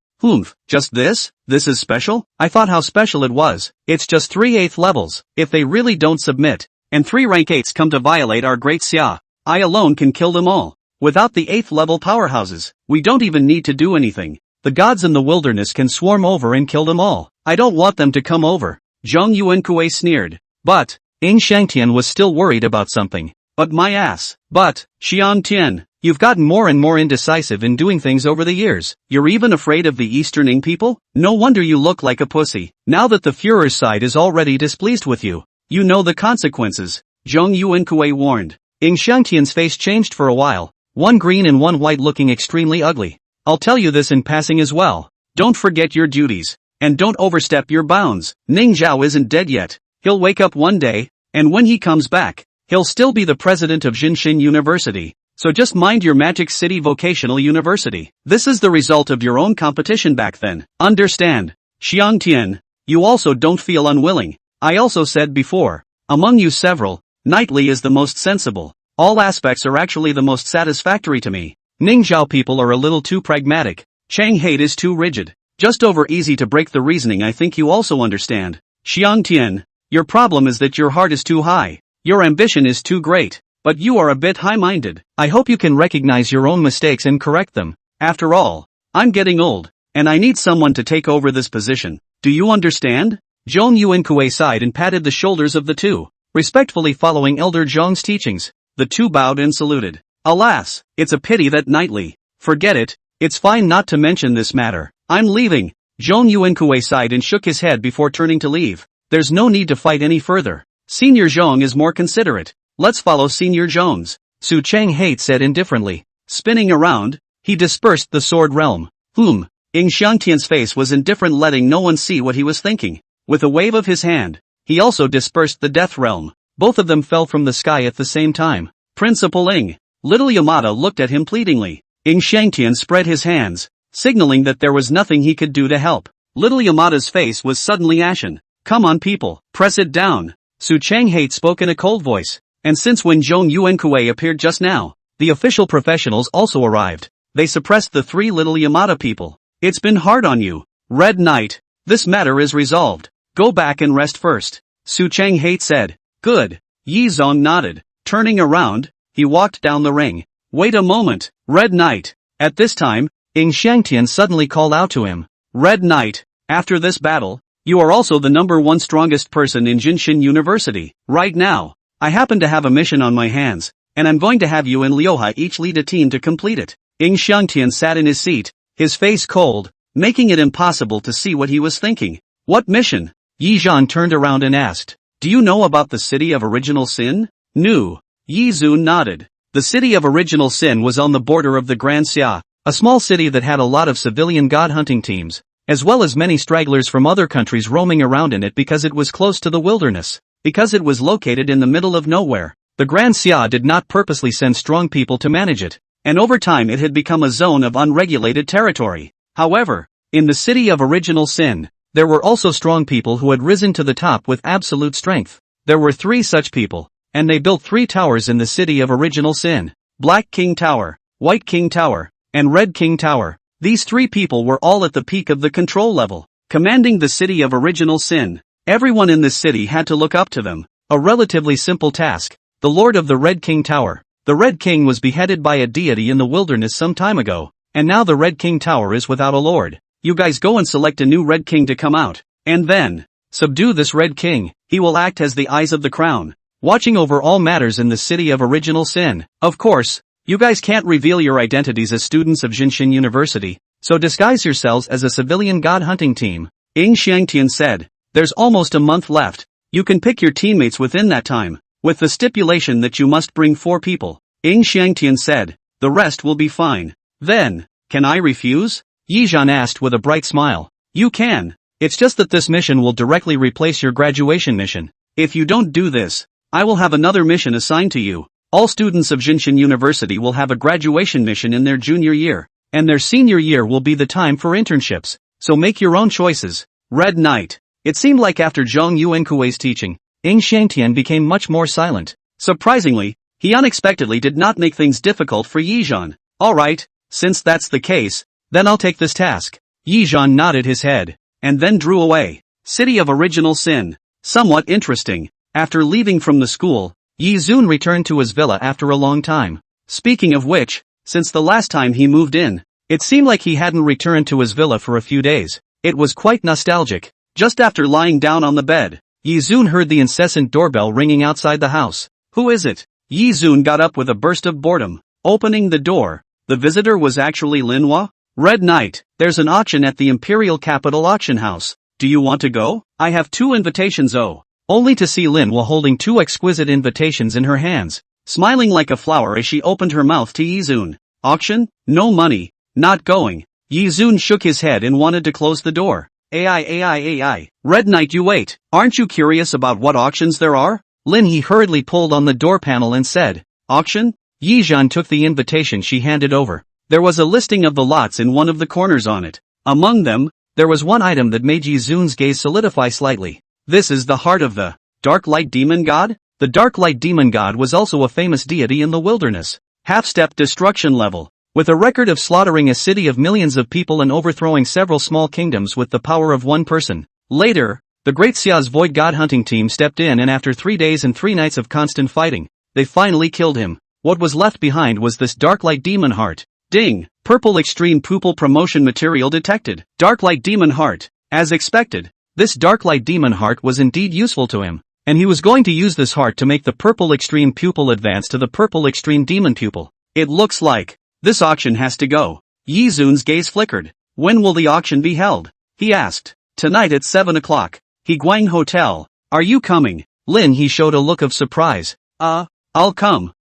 Just this? This is special? I thought how special it was. It's just 3/8 levels. If they really don't submit, and 3 rank 8s come to violate our great Xia, I alone can kill them all. Without the 8th level powerhouses, we don't even need to do anything. The gods in the wilderness can swarm over and kill them all. I don't want them to come over. Zhong Yuankue sneered. But, Ying Xiangtian was still worried about something. But my ass. But, Xiangtian, you've gotten more and more indecisive in doing things over the years. You're even afraid of the Easterning people? No wonder you look like a pussy. Now that the Führer's side is already displeased with you, you know the consequences. Zhong Yuankue warned. Ying Xiangtian's face changed for a while, one green and one white looking extremely ugly. I'll tell you this in passing as well. Don't forget your duties. And don't overstep your bounds. Ning Zhao isn't dead yet. He'll wake up one day, and when he comes back, he'll still be the president of Jinshin University. So just mind your Magic City Vocational University. This is the result of your own competition back then. Understand? Xiangtian, you also don't feel unwilling. I also said before, among you several, Knightley is the most sensible. All aspects are actually the most satisfactory to me. Ning Zhao people are a little too pragmatic. Chang Hate is too rigid. Just over easy to break the reasoning. I think you also understand. Xiangtian, your problem is that your heart is too high. Your ambition is too great. But you are a bit high-minded. I hope you can recognize your own mistakes and correct them. After all, I'm getting old, and I need someone to take over this position. Do you understand? Zhong Yuankue sighed and patted the shoulders of the two, respectfully following Elder Zhong's teachings. The two bowed and saluted. Alas, it's a pity that Knightley. Forget it, it's fine not to mention this matter. I'm leaving. Zhong Yuankue sighed and shook his head before turning to leave. There's no need to fight any further. Senior Zhong is more considerate. Let's follow Senior Zhong's. Su Chang Hate said indifferently. Spinning around, he dispersed the sword realm. Ying Xiangtian's face was indifferent, letting no one see what he was thinking. With a wave of his hand, he also dispersed the death realm. Both of them fell from the sky at the same time. Principal Ying. Little Yamada looked at him pleadingly. Ying Xiangtian spread his hands, signaling that there was nothing he could do to help. Little Yamada's face was suddenly ashen. Come on people, press it down. Su Chang Hate spoke in a cold voice. And since when Zhong Yuankue appeared just now, the official professionals also arrived. They suppressed the 3 little Yamada people. It's been hard on you. Red Knight, this matter is resolved. Go back and rest first. Su Chang Hate said. Good. Yi Zong nodded. Turning around, he walked down the ring. Wait a moment, Red Knight. At this time, Ying Xiangtian suddenly called out to him. Red Knight, after this battle, you are also the #1 strongest person in Jinshin University. Right now, I happen to have a mission on my hands, and I'm going to have you and Liuha each lead a team to complete it. Ying Xiangtian sat in his seat, his face cold. making it impossible to see what he was thinking. What mission? Yi Zhan turned around and asked. Do you know about the city of original sin? No. Yi Zun nodded. The city of original sin was on the border of the Grand Xia, a small city that had a lot of civilian god hunting teams, as well as many stragglers from other countries roaming around in it because it was close to the wilderness. Because it was located in the middle of nowhere, the Grand Xia did not purposely send strong people to manage it, and over time it had become a zone of unregulated territory. However, in the city of original sin, there were also strong people who had risen to the top with absolute strength. There were 3 such people, and they built 3 towers in the city of original sin: Black King Tower, White King Tower, and Red King Tower. These 3 people were all at the peak of the control level, commanding the city of original sin. Everyone in this city had to look up to them. A relatively simple task. The Lord of the Red King Tower. The Red King was beheaded by a deity in the wilderness some time ago, and now the Red King Tower is without a lord. You guys go and select a new Red King to come out, and then subdue this Red King. He will act as the eyes of the crown, watching over all matters in the city of original sin. Of course, you guys can't reveal your identities as students of Jinshin University, so disguise yourselves as a civilian god hunting team. Ing Xiangtian said. There's almost a month left. You can pick your teammates within that time, with the stipulation that you must bring 4 people. Ing Xiangtian said. The rest will be fine. Then, can I refuse? Yi Zhan asked with a bright smile. You can. It's just that this mission will directly replace your graduation mission. If you don't do this, I will have another mission assigned to you. All students of Jinshin University will have a graduation mission in their junior year, and their senior year will be the time for internships, so make your own choices. Red Knight. It seemed like after Zhang Yuankui's teaching, Ing Xiangtian became much more silent. Surprisingly, he unexpectedly did not make things difficult for Yi Zhan. Alright, since that's the case, then I'll take this task. Yi Zhan nodded his head, and then drew away. City of Original Sin. Somewhat interesting. After leaving from the school, Yi Zun returned to his villa after a long time. Speaking of which, since the last time he moved in, it seemed like he hadn't returned to his villa for a few days. It was quite nostalgic. Just after lying down on the bed, Yi Zun heard the incessant doorbell ringing outside the house. Who is it? Yi Zun got up with a burst of boredom. Opening the door, the visitor was actually Linhwa. Red Knight, there's an auction at the Imperial Capital Auction House. Do you want to go? I have 2 invitations. Only to see Linhwa holding 2 exquisite invitations in her hands, smiling like a flower as she opened her mouth to Yi Zun. Auction? No money. Not going. Yi Zun shook his head and wanted to close the door. AI. Red Knight, you wait. Aren't you curious about what auctions there are? He hurriedly pulled on the door panel and said, Auction? Yi Zhan took the invitation she handed over. There was a listing of the lots in one of the corners on it. Among them, there was one item that made Yi Zun's gaze solidify slightly. This is the heart of the Dark Light Demon God? The Dark Light Demon God was also a famous deity in the wilderness. Half-step destruction level. With a record of slaughtering a city of millions of people and overthrowing several small kingdoms with the power of one person. Later, the Great Xia's Void God hunting team stepped in, and after 3 days and 3 nights of constant fighting, they finally killed him. What was left behind was this Dark Light Demon Heart. Ding! Purple Extreme Pupil Promotion Material detected. Dark Light Demon Heart. As expected, this Dark Light Demon Heart was indeed useful to him, and he was going to use this heart to make the Purple Extreme Pupil advance to the Purple Extreme Demon Pupil. It looks like this auction has to go. Yi Zun's gaze flickered. When will the auction be held? He asked. Tonight at 7 o'clock. Higuang Hotel. Are you coming? He showed a look of surprise. I'll come.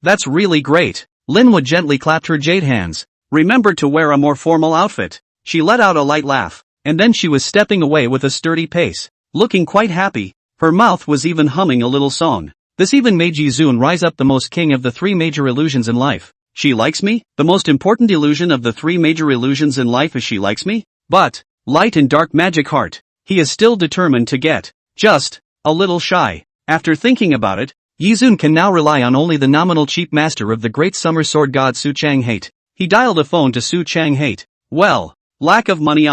That's really great. Linhwa gently clapped her jade hands. Remember to wear a more formal outfit. She let out a light laugh, and then she was stepping away with a sturdy pace, looking quite happy. Her mouth was even humming a little song. This even made Yi Zun rise up. The most king of the 3 major illusions in life. She likes me? The most important illusion of the 3 major illusions in life is she likes me? But, light and dark magic heart. He is still determined to get, just, a little shy. After thinking about it, Yi Zun can now rely on only the nominal chief master of the great summer sword god Su Chang Hate. He dialed a phone to Su Chang Hate. Well, lack of money.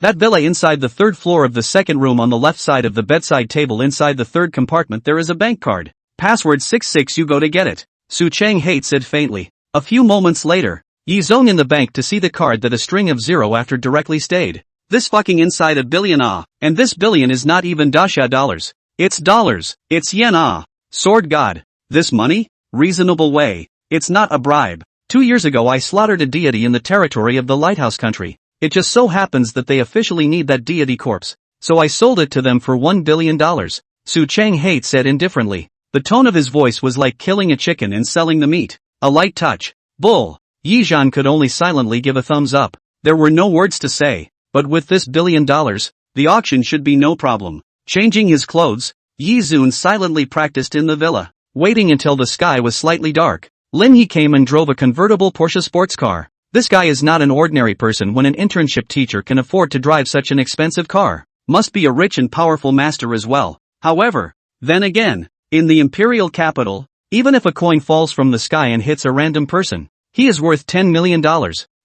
That villa inside the 3rd floor of the 2nd room on the left side of the bedside table inside the 3rd compartment there is a bank card. Password 66, you go to get it. Su Chang Hate said faintly. A few moments later, Yi Zong in the bank to see the card that a string of 0 after directly stayed. This fucking inside a billion. And this billion is not even dasha dollars. It's dollars. It's yen. Sword god. This money? Reasonable way. It's not a bribe. 2 years ago I slaughtered a deity in the territory of the lighthouse country. It just so happens that they officially need that deity corpse. So I sold it to them for $1 billion. Su Chang-hate said indifferently. The tone of his voice was like killing a chicken and selling the meat. A light touch. Bull. Yi Zhan could only silently give a thumbs up. There were no words to say, but with this $1 billion, the auction should be no problem. Changing his clothes, Yi Zun silently practiced in the villa, waiting until the sky was slightly dark. Lin He came and drove a convertible Porsche sports car. This guy is not an ordinary person when an internship teacher can afford to drive such an expensive car. Must be a rich and powerful master as well. However, then again, in the imperial capital, even if a coin falls from the sky and hits a random person, he is worth $10 million.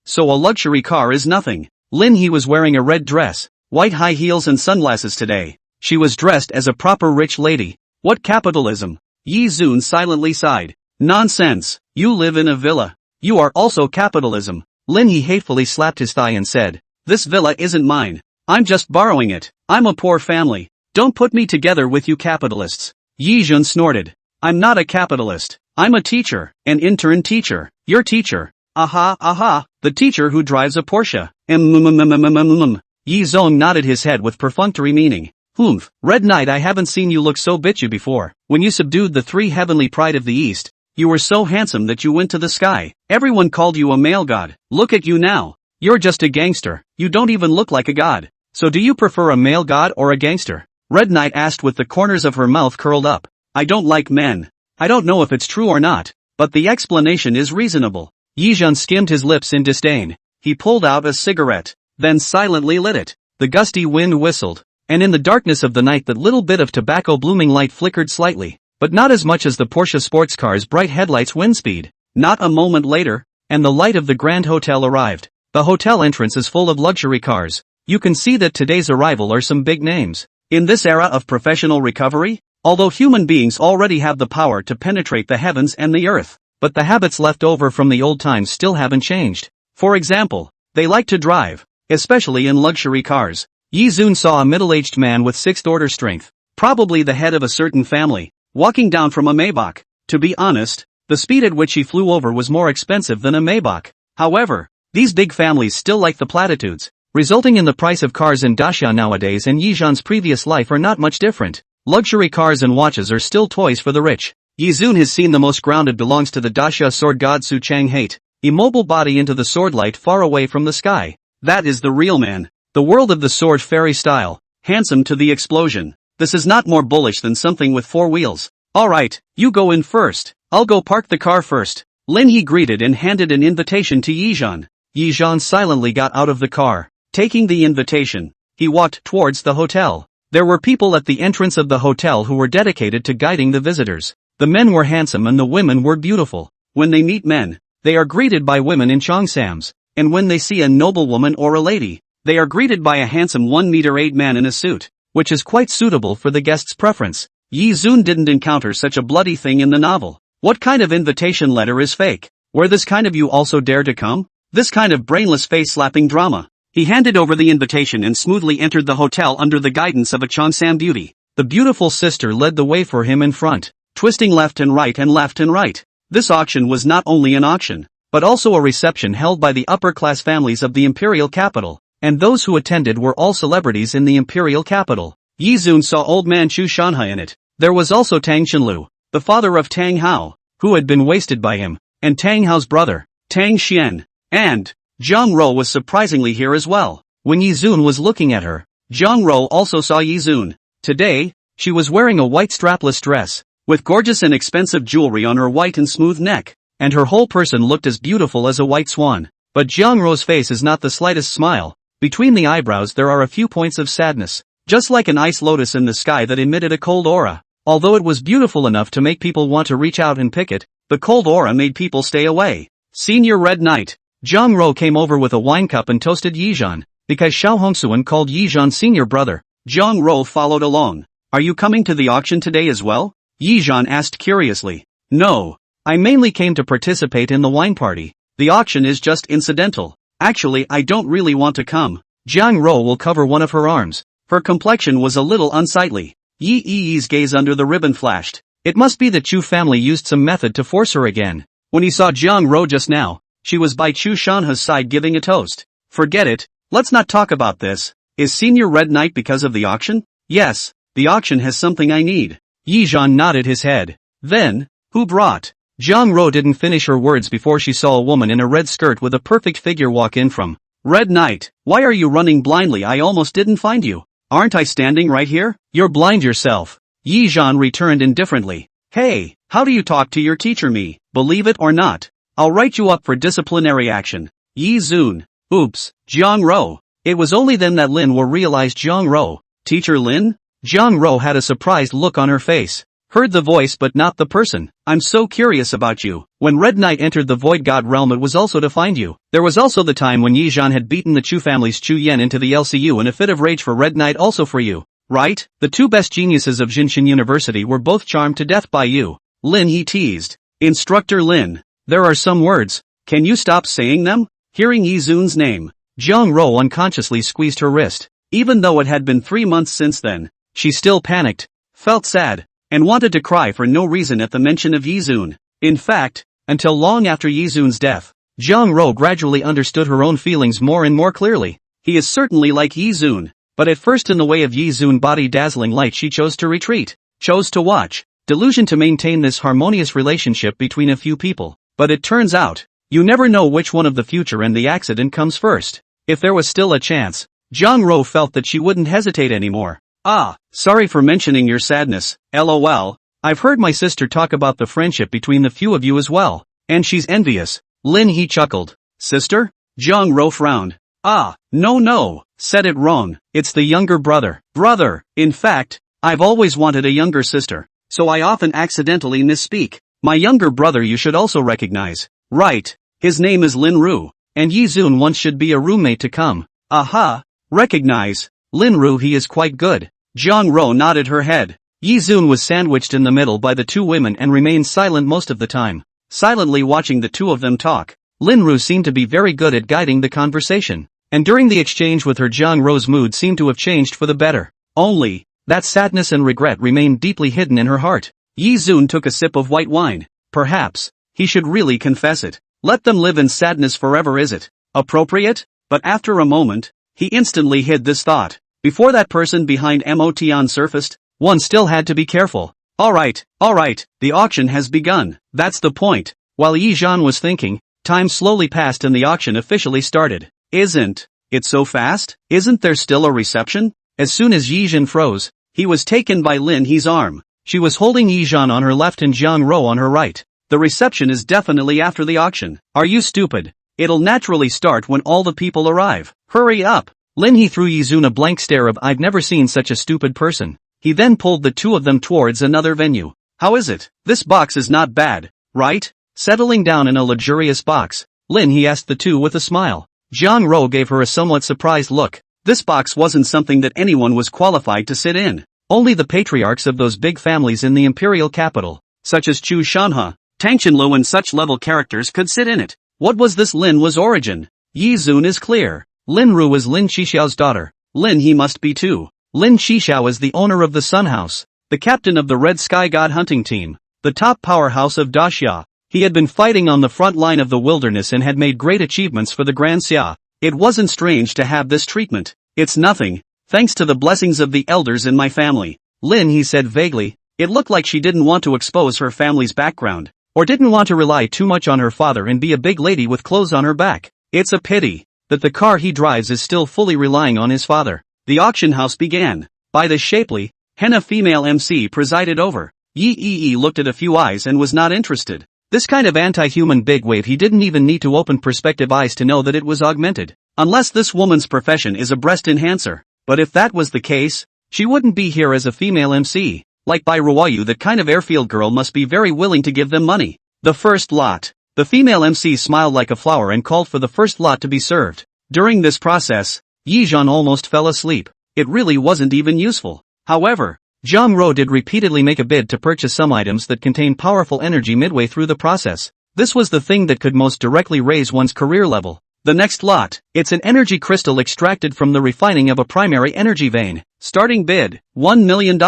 So a luxury car is nothing. Lin He was wearing a red dress, white high heels and sunglasses today. She was dressed as a proper rich lady. What capitalism? Yi Zun silently sighed. Nonsense. You live in a villa. You are also capitalism. Lin He hatefully slapped his thigh and said, this villa isn't mine. I'm just borrowing it. I'm a poor family. Don't put me together with you capitalists. Yi Zun snorted. I'm not a capitalist. I'm a teacher, an intern teacher. Your teacher. Aha, the teacher who drives a Porsche. Yi Zong nodded his head with perfunctory meaning. Humph, Red Knight, I haven't seen you look so bitchy before. When you subdued the 3 heavenly pride of the East, you were so handsome that you went to the sky. Everyone called you a male god. Look at you now. You're just a gangster. You don't even look like a god. So do you prefer a male god or a gangster? Red Knight asked with the corners of her mouth curled up. I don't like men. I don't know if it's true or not, but the explanation is reasonable. Yi Zhan skimmed his lips in disdain. He pulled out a cigarette, then silently lit it. The gusty wind whistled, and in the darkness of the night that little bit of tobacco blooming light flickered slightly, but not as much as the Porsche sports car's bright headlights' wind speed. Not a moment later, and the light of the Grand Hotel arrived. The hotel entrance is full of luxury cars. You can see that today's arrival are some big names. In this era of professional recovery, although human beings already have the power to penetrate the heavens and the earth, but the habits left over from the old times still haven't changed. For example, they like to drive, especially in luxury cars. Yi Zun saw a middle-aged man with sixth-order strength, probably the head of a certain family, walking down from a Maybach. To be honest, the speed at which he flew over was more expensive than a Maybach. However, these big families still like the platitudes, resulting in the price of cars in Daxia nowadays and Yi Zhan's previous life are not much different. Luxury cars and watches are still toys for the rich. Yi Zun has seen the most grounded belongs to the Daxia sword god Su Chang-hate, immobile body into the sword light far away from the sky. That is the real man. The world of the sword fairy style, handsome to the explosion. This is not more bullish than something with 4 wheels. Alright, you go in first. I'll go park the car first. Lin He greeted and handed an invitation to Yi Zhan. Yi Zhan silently got out of the car. Taking the invitation, he walked towards the hotel. There were people at the entrance of the hotel who were dedicated to guiding the visitors. The men were handsome and the women were beautiful. When they meet men, they are greeted by women in cheongsams, and when they see a noblewoman or a lady, they are greeted by a handsome 1-meter-8 man in a suit, which is quite suitable for the guest's preference. Yi Zun didn't encounter such a bloody thing in the novel. What kind of invitation letter is fake? Were this kind of you also dare to come? This kind of brainless face-slapping drama. He handed over the invitation and smoothly entered the hotel under the guidance of a cheongsam beauty. The beautiful sister led the way for him in front, twisting left and right and left and right. This auction was not only an auction, but also a reception held by the upper-class families of the imperial capital, and those who attended were all celebrities in the imperial capital. Yi Zun saw old man Chu Shanhe in it. There was also Tang Qianlu, the father of Tang Hao, who had been wasted by him, and Tang Hao's brother, Tang Xian, and Zhang Rou was surprisingly here as well. When Yi Zun was looking at her, Zhang Rou also saw Yi Zun. Today, she was wearing a white strapless dress, with gorgeous and expensive jewelry on her white and smooth neck, and her whole person looked as beautiful as a white swan. But Zhang Rou's face is not the slightest smile. Between the eyebrows there are a few points of sadness, just like an ice lotus in the sky that emitted a cold aura. Although it was beautiful enough to make people want to reach out and pick it, the cold aura made people stay away. Senior Red Knight. Zhang Rou came over with a wine cup and toasted Yi Zhan, because Xiao Hongsuan called Yi Zhan senior brother. Zhang Rou followed along. Are you coming to the auction today as well? Yi Zhan asked curiously. No. I mainly came to participate in the wine party. The auction is just incidental. Actually, I don't really want to come. Zhang Rou will cover one of her arms. Her complexion was a little unsightly. Yi Yi's gaze under the ribbon flashed. It must be the Chu family used some method to force her again. When he saw Zhang Rou just now, she was by Chu Shanhe's side giving a toast. Forget it, let's not talk about this. Is Senior Red Knight because of the auction? Yes, the auction has something I need. Yi Zhan nodded his head. Then, who brought? Jiang Ro didn't finish her words before she saw a woman in a red skirt with a perfect figure walk in from. Red Knight, why are you running blindly? I almost didn't find you. Aren't I standing right here? You're blind yourself. Yi Zhan returned indifferently. Hey, how do you talk to your teacher me? Believe it or not, I'll write you up for disciplinary action. Yi Zun. Oops, Jiang Ro. It was only then that Lin Wu realized Jiang Ro. Teacher Lin? Jiang Ro had a surprised look on her face. Heard the voice but not the person. I'm so curious about you. When Red Knight entered the Void God realm, it was also to find you. There was also the time when Yi Zhan had beaten the Chu family's Chu Yen into the LCU in a fit of rage for Red Knight, also for you. Right? The two best geniuses of Jinshin University were both charmed to death by you. Lin, he teased. Instructor Lin. There are some words. Can you stop saying them? Hearing Yi Zun's name, Jiang Ro unconsciously squeezed her wrist. Even though it had been 3 months since then, she still panicked, felt sad, and wanted to cry for no reason at the mention of Yi Zun. In fact, until long after Yi Zun's death, Jiang Ro gradually understood her own feelings more and more clearly. He is certainly like Yi Zun, but at first in the way of Yi Zun body dazzling light she chose to retreat, chose to watch. Delusion to maintain this harmonious relationship between a few people. But it turns out, you never know which one of the future and the accident comes first. If there was still a chance, Jiang Ro felt that she wouldn't hesitate anymore. Ah, sorry for mentioning your sadness, lol. I've heard my sister talk about the friendship between the few of you as well, and she's envious. Lin, he chuckled. Sister? Jiang Ro frowned. Ah, no, said it wrong, it's the younger brother. Brother, in fact, I've always wanted a younger sister, so I often accidentally misspeak. My younger brother you should also recognize. Right, his name is Lin Ru, and Yi Zun once should be a roommate to come. Aha, recognize. Lin Ru, he is quite good. Jiang Ro nodded her head. Yi Zun was sandwiched in the middle by the two women and remained silent most of the time. Silently watching the two of them talk, Lin Ru seemed to be very good at guiding the conversation, and during the exchange with her Jiang Ro's mood seemed to have changed for the better. Only, that sadness and regret remained deeply hidden in her heart. Yi Zun took a sip of white wine. Perhaps, he should really confess it. Let them live in sadness forever, is it appropriate? But after a moment, he instantly hid this thought. Before that person behind Motion surfaced, one still had to be careful. Alright, the auction has begun. That's the point. While Yi Zhan was thinking, time slowly passed and the auction officially started. Isn't it so fast? Isn't there still a reception? As soon as Yi Zhan froze, he was taken by Lin He's arm. She was holding Yi Zhan on her left and Jiang Ro on her right. The reception is definitely after the auction. Are you stupid? It'll naturally start when all the people arrive. Hurry up. Lin He threw Yi Zun a blank stare of I've never seen such a stupid person. He then pulled the two of them towards another venue. How is it? This box is not bad, right? Settling down in a luxurious box, Lin He asked the two with a smile. Jiang Ro gave her a somewhat surprised look. This box wasn't something that anyone was qualified to sit in. Only the patriarchs of those big families in the imperial capital, such as Chu Shanhe, Tang Qinlu and such level characters could sit in it. What was this Lin Wu's origin? Yi Zun is clear. Lin Ru is Lin Qixiao's daughter. Lin He must be too. Lin Qixiao is the owner of the Sun House, the captain of the Red Sky God hunting team, the top powerhouse of Daxia. He had been fighting on the front line of the wilderness and had made great achievements for the Grand Xia. It wasn't strange to have this treatment. It's nothing, thanks to the blessings of the elders in my family. Lin He said vaguely. It looked like she didn't want to expose her family's background, or didn't want to rely too much on her father and be a big lady with clothes on her back. It's a pity that the car he drives is still fully relying on his father. The auction house began. By the shapely, henna female MC presided over. Yi looked at a few eyes and was not interested. This kind of anti-human bigwave he didn't even need to open perspective eyes to know that it was augmented. Unless this woman's profession is a breast enhancer. But if that was the case, she wouldn't be here as a female MC. Like by Ruoyu, that kind of airfield girl must be very willing to give them money. The first lot. The female MC smiled like a flower and called for the first lot to be served. During this process, Yi Zhan almost fell asleep. It really wasn't even useful. However, Jiang Ro did repeatedly make a bid to purchase some items that contained powerful energy midway through the process. This was the thing that could most directly raise one's career level. The next lot, it's an energy crystal extracted from the refining of a primary energy vein. Starting bid, $1 million.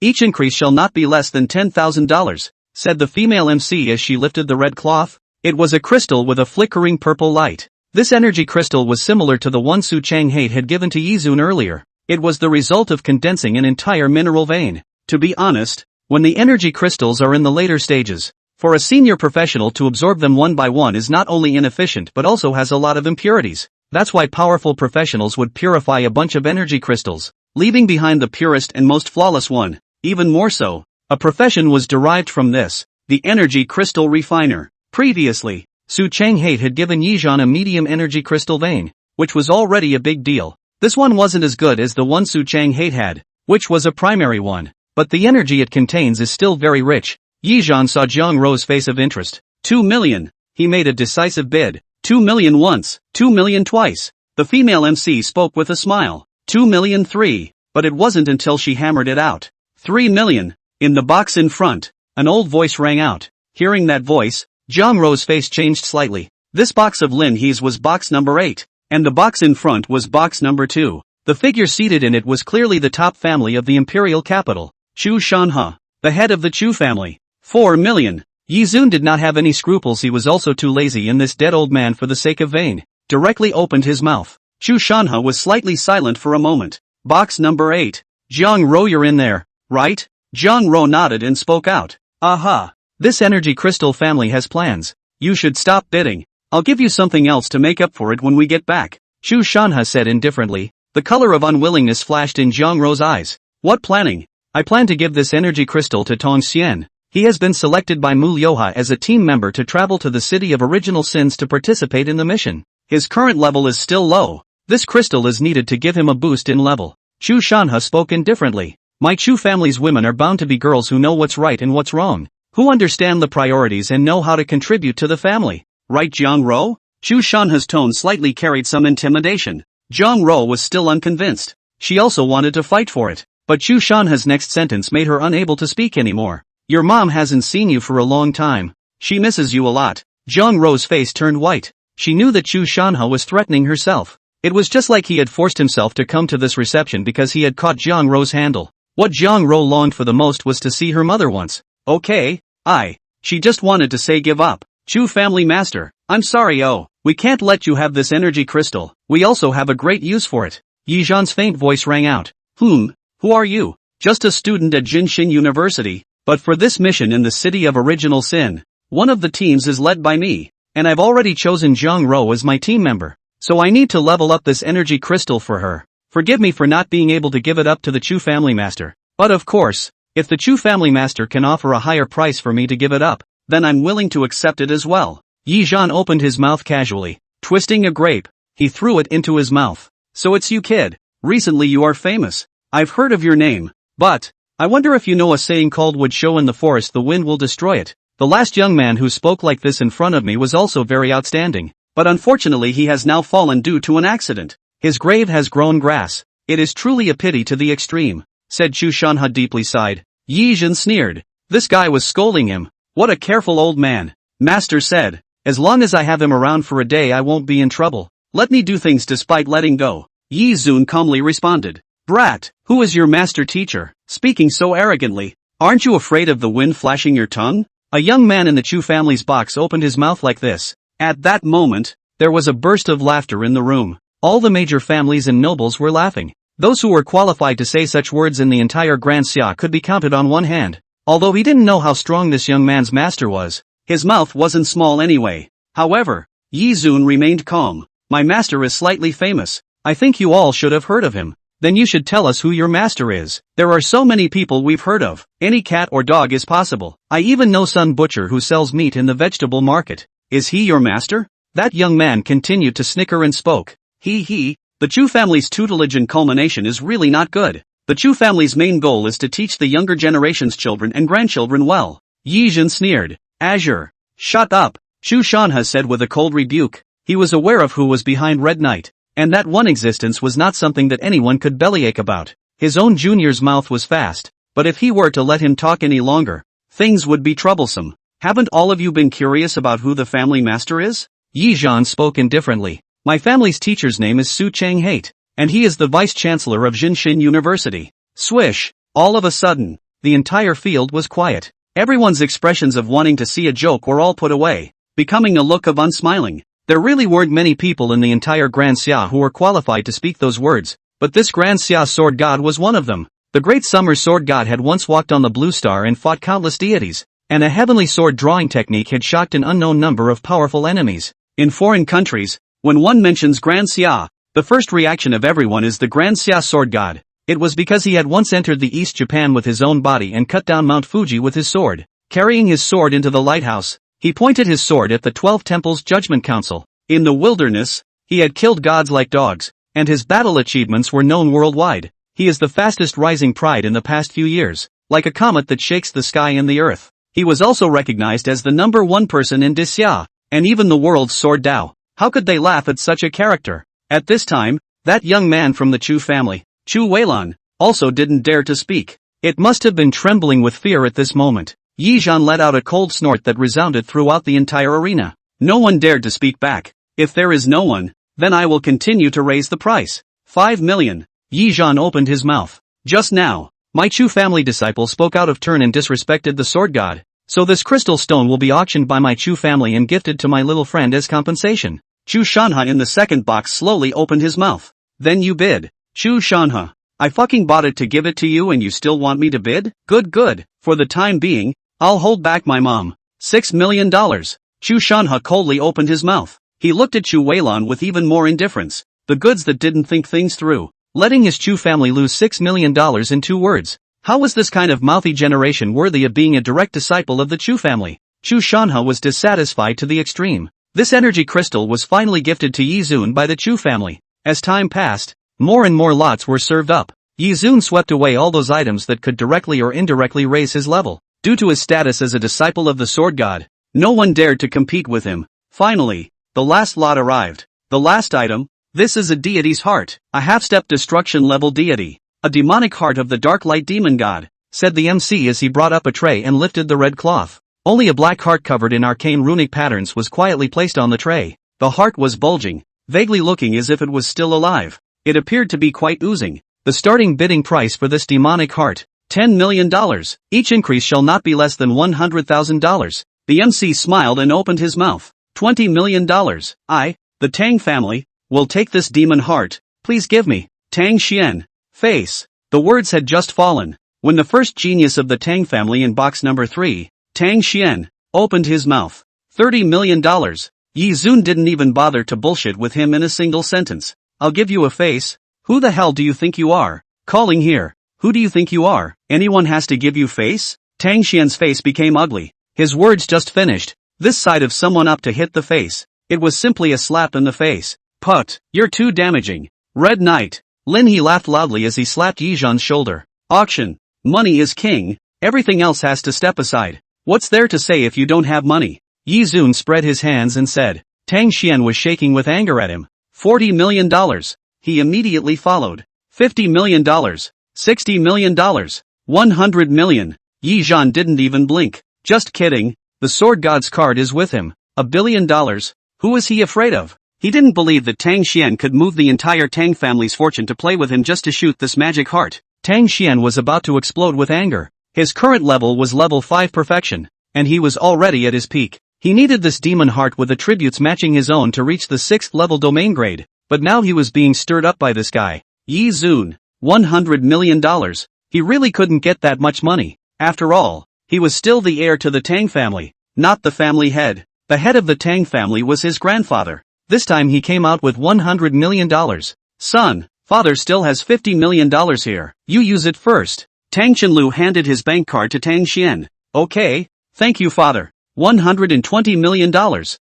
Each increase shall not be less than $10,000, said the female MC as she lifted the red cloth. It was a crystal with a flickering purple light. This energy crystal was similar to the one Su Chang-hate had given to Yizun earlier. It was the result of condensing an entire mineral vein. To be honest, when the energy crystals are in the later stages, for a senior professional to absorb them one by one is not only inefficient but also has a lot of impurities. That's why powerful professionals would purify a bunch of energy crystals, leaving behind the purest and most flawless one. Even more so, a profession was derived from this, the energy crystal refiner. Previously, Su Chang-hate had given Yizhan a medium energy crystal vein, which was already a big deal. This one wasn't as good as the one Su Chang-hate had, which was a primary one, but the energy it contains is still very rich. Yizhan saw Jiang Rou's face of interest. 2 million. He made a decisive bid. 2 million once, 2 million twice. The female MC spoke with a smile. 2 million three, but it wasn't until she hammered it out. 3 million. In the box in front, an old voice rang out. Hearing that voice, Jiang Rou's face changed slightly. This box of Lin He's was box number 8, and the box in front was box number 2. The figure seated in it was clearly the top family of the imperial capital, Chu Shanhe, the head of the Chu family. 4 million. Yizun did not have any scruples. He was also too lazy, and this dead old man, for the sake of vain, directly opened his mouth. Chu Shanhe was slightly silent for a moment. Box number 8. Jiang Rou, you're in there, right? Jiang Rou nodded and spoke out. Aha. This energy crystal family has plans. You should stop bidding. I'll give you something else to make up for it when we get back. Chu Shanhe said indifferently. The color of unwillingness flashed in Jiang Rou's eyes. What planning? I plan to give this energy crystal to Tong Xian. He has been selected by Mu Liuha as a team member to travel to the City of Original Sins to participate in the mission. His current level is still low. This crystal is needed to give him a boost in level. Chu Shanhe spoke indifferently. My Chu family's women are bound to be girls who know what's right and what's wrong, who understand the priorities and know how to contribute to the family. Right, Jiang Rou? Chu Shanhe's tone slightly carried some intimidation. Jiang Rou was still unconvinced. She also wanted to fight for it, but Chu Shanhe's next sentence made her unable to speak anymore. Your mom hasn't seen you for a long time. She misses you a lot. Jiang Rou's face turned white. She knew that Chu Shanhe was threatening herself. It was just like he had forced himself to come to this reception because he had caught Jiang Rou's handle. What Jiang Rou longed for the most was to see her mother once. Okay, she just wanted to say give up. Chu family master, I'm sorry, we can't let you have this energy crystal. We also have a great use for it. Yizhan's faint voice rang out. Who are you? Just a student at Jinshin University, but for this mission in the City of Original Sin, one of the teams is led by me, and I've already chosen Jiang Rou as my team member, so I need to level up this energy crystal for her. Forgive me for not being able to give it up to the Chu family master, but of course, if the Chu family master can offer a higher price for me to give it up, then I'm willing to accept it as well. Yizhan opened his mouth casually. Twisting a grape, he threw it into his mouth. So it's you, kid. Recently you are famous. I've heard of your name, but I wonder if you know a saying called wood show in the forest the wind will destroy it. The last young man who spoke like this in front of me was also very outstanding, but unfortunately he has now fallen due to an accident. His grave has grown grass. It is truly a pity to the extreme, said Chu Shanhe deeply sighed. Yizhan sneered. This guy was scolding him. What a careful old man. Master said, as long as I have him around for a day I won't be in trouble. Let me do things despite letting go. Yizun calmly responded. Brat, who is your master teacher, speaking so arrogantly? Aren't you afraid of the wind flashing your tongue? A young man in the Chu family's box opened his mouth like this. At that moment, there was a burst of laughter in the room. All the major families and nobles were laughing. Those who were qualified to say such words in the entire Grand Xia could be counted on one hand. Although he didn't know how strong this young man's master was, his mouth wasn't small anyway. However, Yizun remained calm. My master is slightly famous. I think you all should have heard of him. Then you should tell us who your master is. There are so many people we've heard of. Any cat or dog is possible. I even know Sun Butcher who sells meat in the vegetable market. Is he your master? That young man continued to snicker and spoke. The Chu family's tutelage and culmination is really not good. The Chu family's main goal is to teach the younger generation's children and grandchildren well. Yizhan sneered. Azure. Shut up, Chu Shanhe said with a cold rebuke. He was aware of who was behind Red Knight, and that one existence was not something that anyone could bellyache about. His own junior's mouth was fast, but if he were to let him talk any longer, things would be troublesome. Haven't all of you been curious about who the family master is? Yizhan spoke indifferently. My family's teacher's name is Su Chang-hate, and he is the vice-chancellor of Jinshin University. Swish! All of a sudden, the entire field was quiet. Everyone's expressions of wanting to see a joke were all put away, becoming a look of unsmiling. There really weren't many people in the entire Grand Xia who were qualified to speak those words, but this Grand Xia sword god was one of them. The great summer sword god had once walked on the blue star and fought countless deities, and a heavenly sword drawing technique had shocked an unknown number of powerful enemies. In foreign countries, when one mentions Grand Xia, the first reaction of everyone is the Grand Xia sword god. It was because he had once entered the East Japan with his own body and cut down Mount Fuji with his sword. Carrying his sword into the lighthouse, he pointed his sword at the 12 Temples Judgment Council. In the wilderness, he had killed gods like dogs, and his battle achievements were known worldwide. He is the fastest rising pride in the past few years, like a comet that shakes the sky and the earth. He was also recognized as the number one person in Xia, and even the world's sword Dao. How could they laugh at such a character? At this time, that young man from the Chu family, Chu Weilan, also didn't dare to speak. It must have been trembling with fear at this moment. Yi Zhan let out a cold snort that resounded throughout the entire arena. No one dared to speak back. If there is no one, then I will continue to raise the price. 5 million. Yi Zhan opened his mouth. Just now, my Chu family disciple spoke out of turn and disrespected the sword god. So this crystal stone will be auctioned by my Chu family and gifted to my little friend as compensation. Chu Shanha in the second box slowly opened his mouth. Then you bid. Chu Shanha. I fucking bought it to give it to you and you still want me to bid? Good. For the time being, I'll hold back my mom. $6 million. Chu Shanha coldly opened his mouth. He looked at Chu Weilan with even more indifference. The goods that didn't think things through. Letting his Chu family lose $6 million in 2 words. How was this kind of mouthy generation worthy of being a direct disciple of the Chu family? Chu Shanha was dissatisfied to the extreme. This energy crystal was finally gifted to Yi Zun by the Chu family. As time passed, more and more lots were served up. Yi Zun swept away all those items that could directly or indirectly raise his level. Due to his status as a disciple of the sword god, no one dared to compete with him. Finally, the last lot arrived. The last item. This is a deity's heart, a half-step destruction level deity. A demonic heart of the dark light demon god, said the MC as he brought up a tray and lifted the red cloth. Only a black heart covered in arcane runic patterns was quietly placed on the tray. The heart was bulging, vaguely looking as if it was still alive. It appeared to be quite oozing. The starting bidding price for this demonic heart, $10 million. Each increase shall not be less than $100,000. The MC smiled and opened his mouth. $20 million. I, the Tang family, will take this demon heart. Please give me. Tang Xian. Face. The words had just fallen when the first genius of the Tang family in box number 3, Tang Xian, opened his mouth. $30 million. Yi Zun didn't even bother to bullshit with him in a single sentence. I'll give you a face. Who the hell do you think you are? Calling here. Who do you think you are? Anyone has to give you face? Tang Xian's face became ugly. His words just finished. This side of someone up to hit the face. It was simply a slap in the face. Put, you're too damaging. Red Knight. Lin He laughed loudly as he slapped Yi Zhan's shoulder. Auction. Money is king. Everything else has to step aside. What's there to say if you don't have money? Yi Zun spread his hands and said. Tang Xian was shaking with anger at him. $40 million. He immediately followed. $50 million. $60 million. $100 million. Yi Zhan didn't even blink. Just kidding. The sword god's card is with him. $1 billion. Who is he afraid of? He didn't believe that Tang Xian could move the entire Tang family's fortune to play with him just to shoot this magic heart. Tang Xian was about to explode with anger. His current level was level 5 perfection, and he was already at his peak. He needed this demon heart with attributes matching his own to reach the 6th level domain grade, but now he was being stirred up by this guy. Yi Zun. $100 million. He really couldn't get that much money. After all, he was still the heir to the Tang family, not the family head. The head of the Tang family was his grandfather. This time he came out with $100 million. Son, father still has $50 million here. You use it first. Tang Chenlu handed his bank card to Tang Xian. Okay, thank you father. $120 million.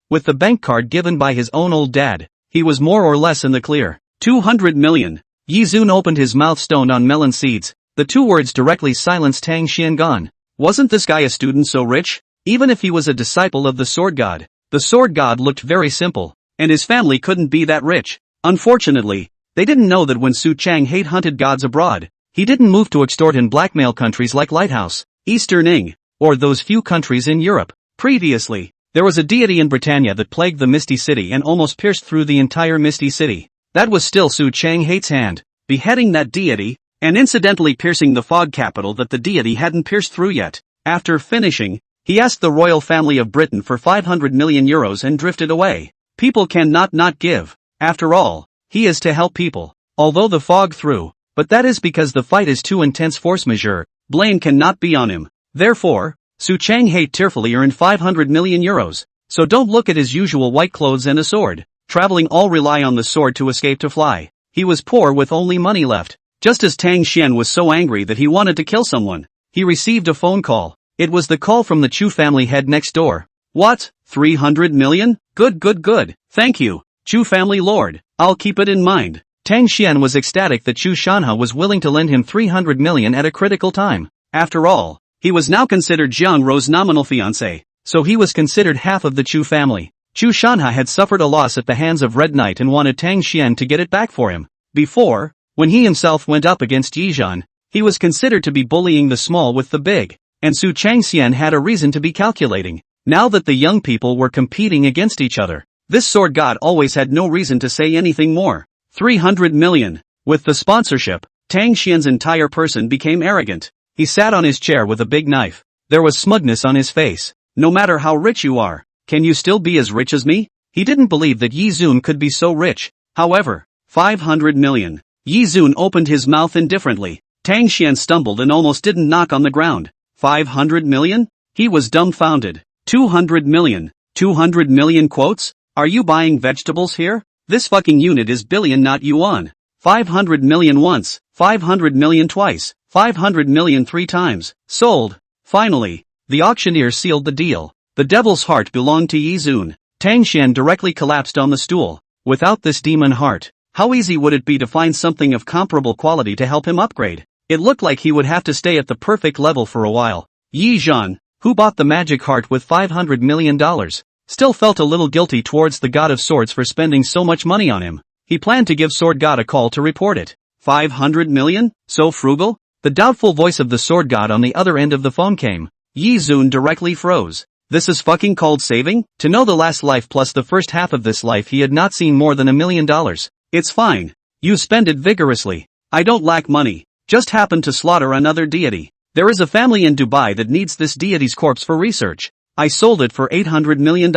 With the bank card given by his own old dad, he was more or less in the clear. $200 million. Yi Zun opened his mouth stoned on melon seeds. The 2 words directly silenced Tang Xian. Wasn't this guy a student so rich? Even if he was a disciple of the sword god, the sword god looked very simple, and his family couldn't be that rich. Unfortunately, they didn't know that when Su Chang hunted gods abroad, he didn't move to extort and blackmail countries like Lighthouse, Eastern Ing, or those few countries in Europe. Previously, there was a deity in Britannia that plagued the Misty City and almost pierced through the entire Misty City. That was still Su Chang's hand, beheading that deity, and incidentally piercing the fog capital that the deity hadn't pierced through yet. After finishing, he asked the royal family of Britain for 500 million euros and drifted away. People cannot not give. After all, he is to help people. Although the fog threw, but that is because the fight is too intense force majeure, blame cannot be on him. Therefore, Su Chang-hae tearfully earned 500 million euros. So don't look at his usual white clothes and a sword. Traveling all rely on the sword to escape to fly. He was poor with only money left. Just as Tang Xian was so angry that he wanted to kill someone, he received a phone call. It was the call from the Chu family head next door. What? 300 million? Good. Thank you, Chu family lord. I'll keep it in mind. Tang Xian was ecstatic that Chu Shanha was willing to lend him 300 million at a critical time. After all, he was now considered Jiang Rou's nominal fiancé, so he was considered half of the Chu family. Chu Shanha had suffered a loss at the hands of Red Knight and wanted Tang Xian to get it back for him. Before, when he himself went up against Yizhan, he was considered to be bullying the small with the big, and Su Changxian had a reason to be calculating. Now that the young people were competing against each other, this sword god always had no reason to say anything more. 300 million. With the sponsorship, Tang Xian's entire person became arrogant. He sat on his chair with a big knife. There was smugness on his face. No matter how rich you are, can you still be as rich as me? He didn't believe that Yi Zun could be so rich. However, 500 million. Yi Zun opened his mouth indifferently. Tang Xian stumbled and almost didn't knock on the ground. 500 million? He was dumbfounded. 200 million. 200 million quotes? Are you buying vegetables here? This fucking unit is billion not yuan. 500 million once, 500 million twice, 500 million 3 times. Sold. Finally, the auctioneer sealed the deal. The devil's heart belonged to Yi Zun. Tang Xian directly collapsed on the stool. Without this demon heart, how easy would it be to find something of comparable quality to help him upgrade? It looked like he would have to stay at the perfect level for a while. Yi Zhan, who bought the magic heart with $500 million, still felt a little guilty towards the god of swords for spending so much money on him. He planned to give Sword God a call to report it. 500 million? So frugal? The doubtful voice of the sword god on the other end of the phone came. Yi Zun directly froze. This is fucking called saving? To know the last life plus the first half of this life he had not seen more than $1 million. It's fine. You spend it vigorously. I don't lack money. Just happened to slaughter another deity. There is a family in Dubai that needs this deity's corpse for research. I sold it for $800 million.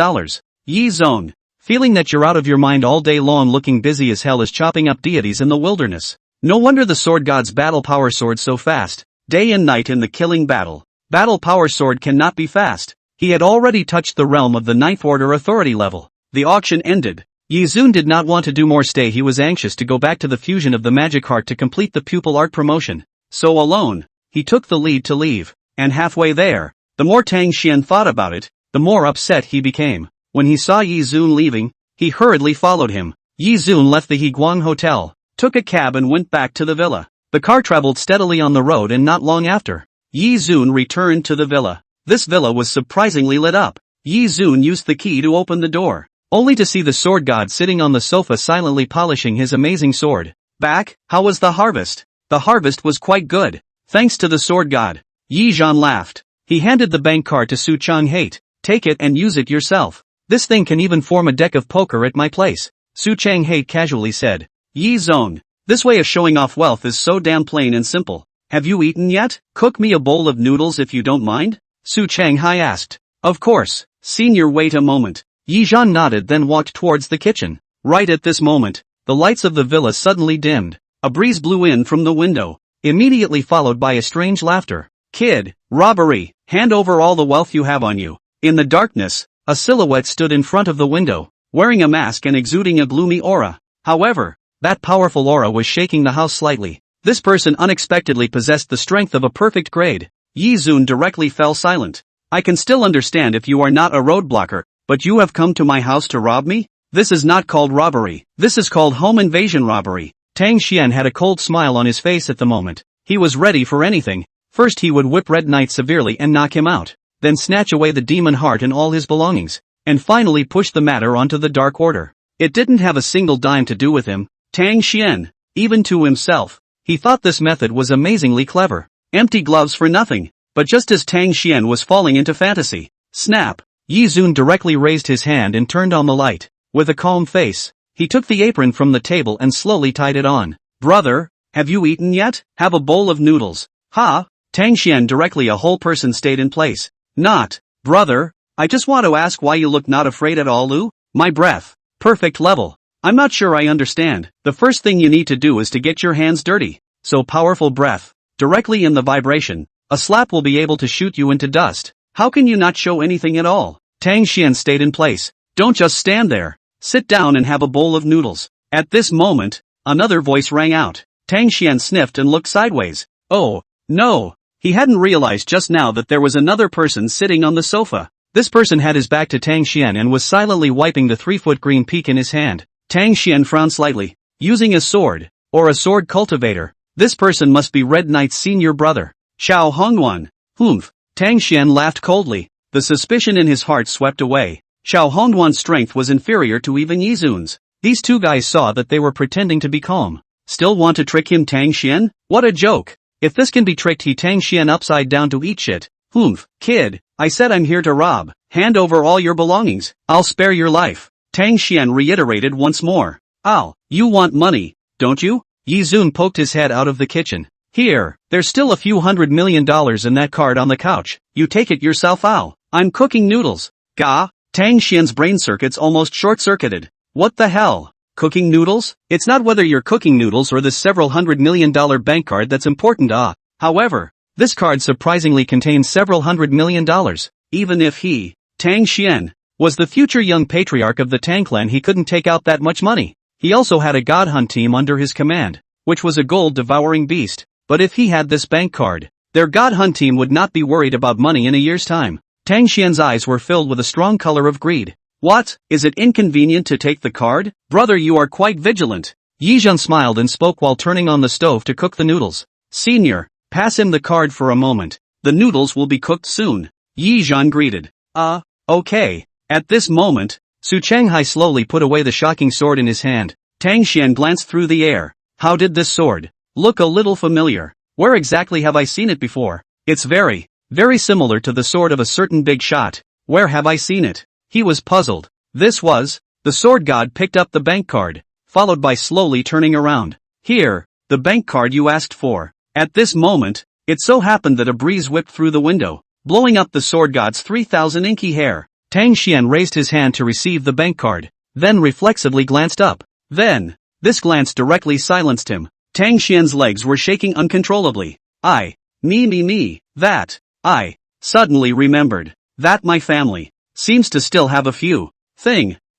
Yi Zone. Feeling that you're out of your mind all day long looking busy as hell is chopping up deities in the wilderness. No wonder the sword god's battle power sword so fast. Day and night in the killing battle. Battle power sword cannot be fast. He had already touched the realm of the ninth order authority level. The auction ended. Yi Zun did not want to do more stay. He was anxious to go back to the fusion of the magic heart to complete the pupil art promotion. So alone, he took the lead to leave. And halfway there, the more Tang Xian thought about it, the more upset he became. When he saw Yi Zun leaving, he hurriedly followed him. Yi Zun left the Heguang Hotel, took a cab and went back to the villa. The car traveled steadily on the road and not long after, Yi Zun returned to the villa. This villa was surprisingly lit up. Yi Zun used the key to open the door, only to see the sword god sitting on the sofa silently polishing his amazing sword. Back, how was the harvest? The harvest was quite good, thanks to the sword god. Yi Zhan laughed. He handed the bank card to Su Chang-hae. Take it and use it yourself. This thing can even form a deck of poker at my place. Su Chang-hae casually said. Yi Zong, this way of showing off wealth is so damn plain and simple. Have you eaten yet? Cook me a bowl of noodles if you don't mind? Su Chang-hae asked. Of course, senior, wait a moment. Yi Zhan nodded then walked towards the kitchen. Right at this moment, the lights of the villa suddenly dimmed. A breeze blew in from the window, immediately followed by a strange laughter. Kid, robbery, hand over all the wealth you have on you. In the darkness, a silhouette stood in front of the window, wearing a mask and exuding a gloomy aura. However, that powerful aura was shaking the house slightly. This person unexpectedly possessed the strength of a perfect grade. Yi Zun directly fell silent. I can still understand if you are not a roadblocker, but you have come to my house to rob me? This is not called robbery. This is called home invasion robbery. Tang Xian had a cold smile on his face at the moment. He was ready for anything. First he would whip Red Knight severely and knock him out, then snatch away the demon heart and all his belongings, and finally push the matter onto the Dark Order. It didn't have a single dime to do with him, Tang Xian, even to himself. He thought this method was amazingly clever. Empty gloves for nothing. But just as Tang Xian was falling into fantasy, snap, Yi Zun directly raised his hand and turned on the light. With a calm face, he took the apron from the table and slowly tied it on. Brother, have you eaten yet? Have a bowl of noodles. Ha! Tang Xian directly a whole person stayed in place. Not, brother, I just want to ask why you look not afraid at all, Lu? My breath. Perfect level. I'm not sure I understand. The first thing you need to do is to get your hands dirty. So powerful breath. Directly in the vibration. A slap will be able to shoot you into dust. How can you not show anything at all? Tang Xian stayed in place. Don't just stand there. Sit down and have a bowl of noodles. At this moment, another voice rang out. Tang Xian sniffed and looked sideways. Oh, no. He hadn't realized just now that there was another person sitting on the sofa. This person had his back to Tang Xian and was silently wiping the 3-foot green peak in his hand. Tang Xian frowned slightly. Using a sword, or a sword cultivator. This person must be Red Knight's senior brother. Xiao Hongwan. Humph. Tang Xian laughed coldly. The suspicion in his heart swept away. Xiao Hongwan's strength was inferior to even Yizun's. These two guys saw that they were pretending to be calm. Still want to trick him, Tang Xian? What a joke. If this can be tricked, he Tang Xian upside down to eat shit. Humph, kid, I said I'm here to rob. Hand over all your belongings. I'll spare your life. Tang Xian reiterated once more. Ow, you want money, don't you? Yizun poked his head out of the kitchen. Here, there's still a few $100 million in that card on the couch. You take it yourself. Ow, I'm cooking noodles. Gah, Tang Xian's brain circuits almost short-circuited. What the hell? Cooking noodles? It's not whether you're cooking noodles or the several $100 million bank card that's important. However, this card surprisingly contains several $100 million. Even if he, Tang Xian, was the future young patriarch of the Tang clan, he couldn't take out that much money. He also had a god hunt team under his command, which was a gold-devouring beast. But if he had this bank card, their god hunt team would not be worried about money in a year's time. Tang Xian's eyes were filled with a strong color of greed. What? Is it inconvenient to take the card? Brother, you are quite vigilant. Yizhan smiled and spoke while turning on the stove to cook the noodles. Senior, pass him the card for a moment. The noodles will be cooked soon. Yizhan greeted. Okay. At this moment, Su Changhai slowly put away the shocking sword in his hand. Tang Xian glanced through the air. How did this sword look a little familiar? Where exactly have I seen it before? It's very similar to the sword of a certain big shot. Where have I seen it? He was puzzled. This was, the sword god picked up the bank card, followed by slowly turning around. Here, the bank card you asked for. At this moment, it so happened that a breeze whipped through the window, blowing up the sword god's 3,000 inky hair. Tang Xian raised his hand to receive the bank card, then reflexively glanced up. Then, this glance directly silenced him. Tang Xian's legs were shaking uncontrollably. That. I suddenly remembered that my family seems to still have a few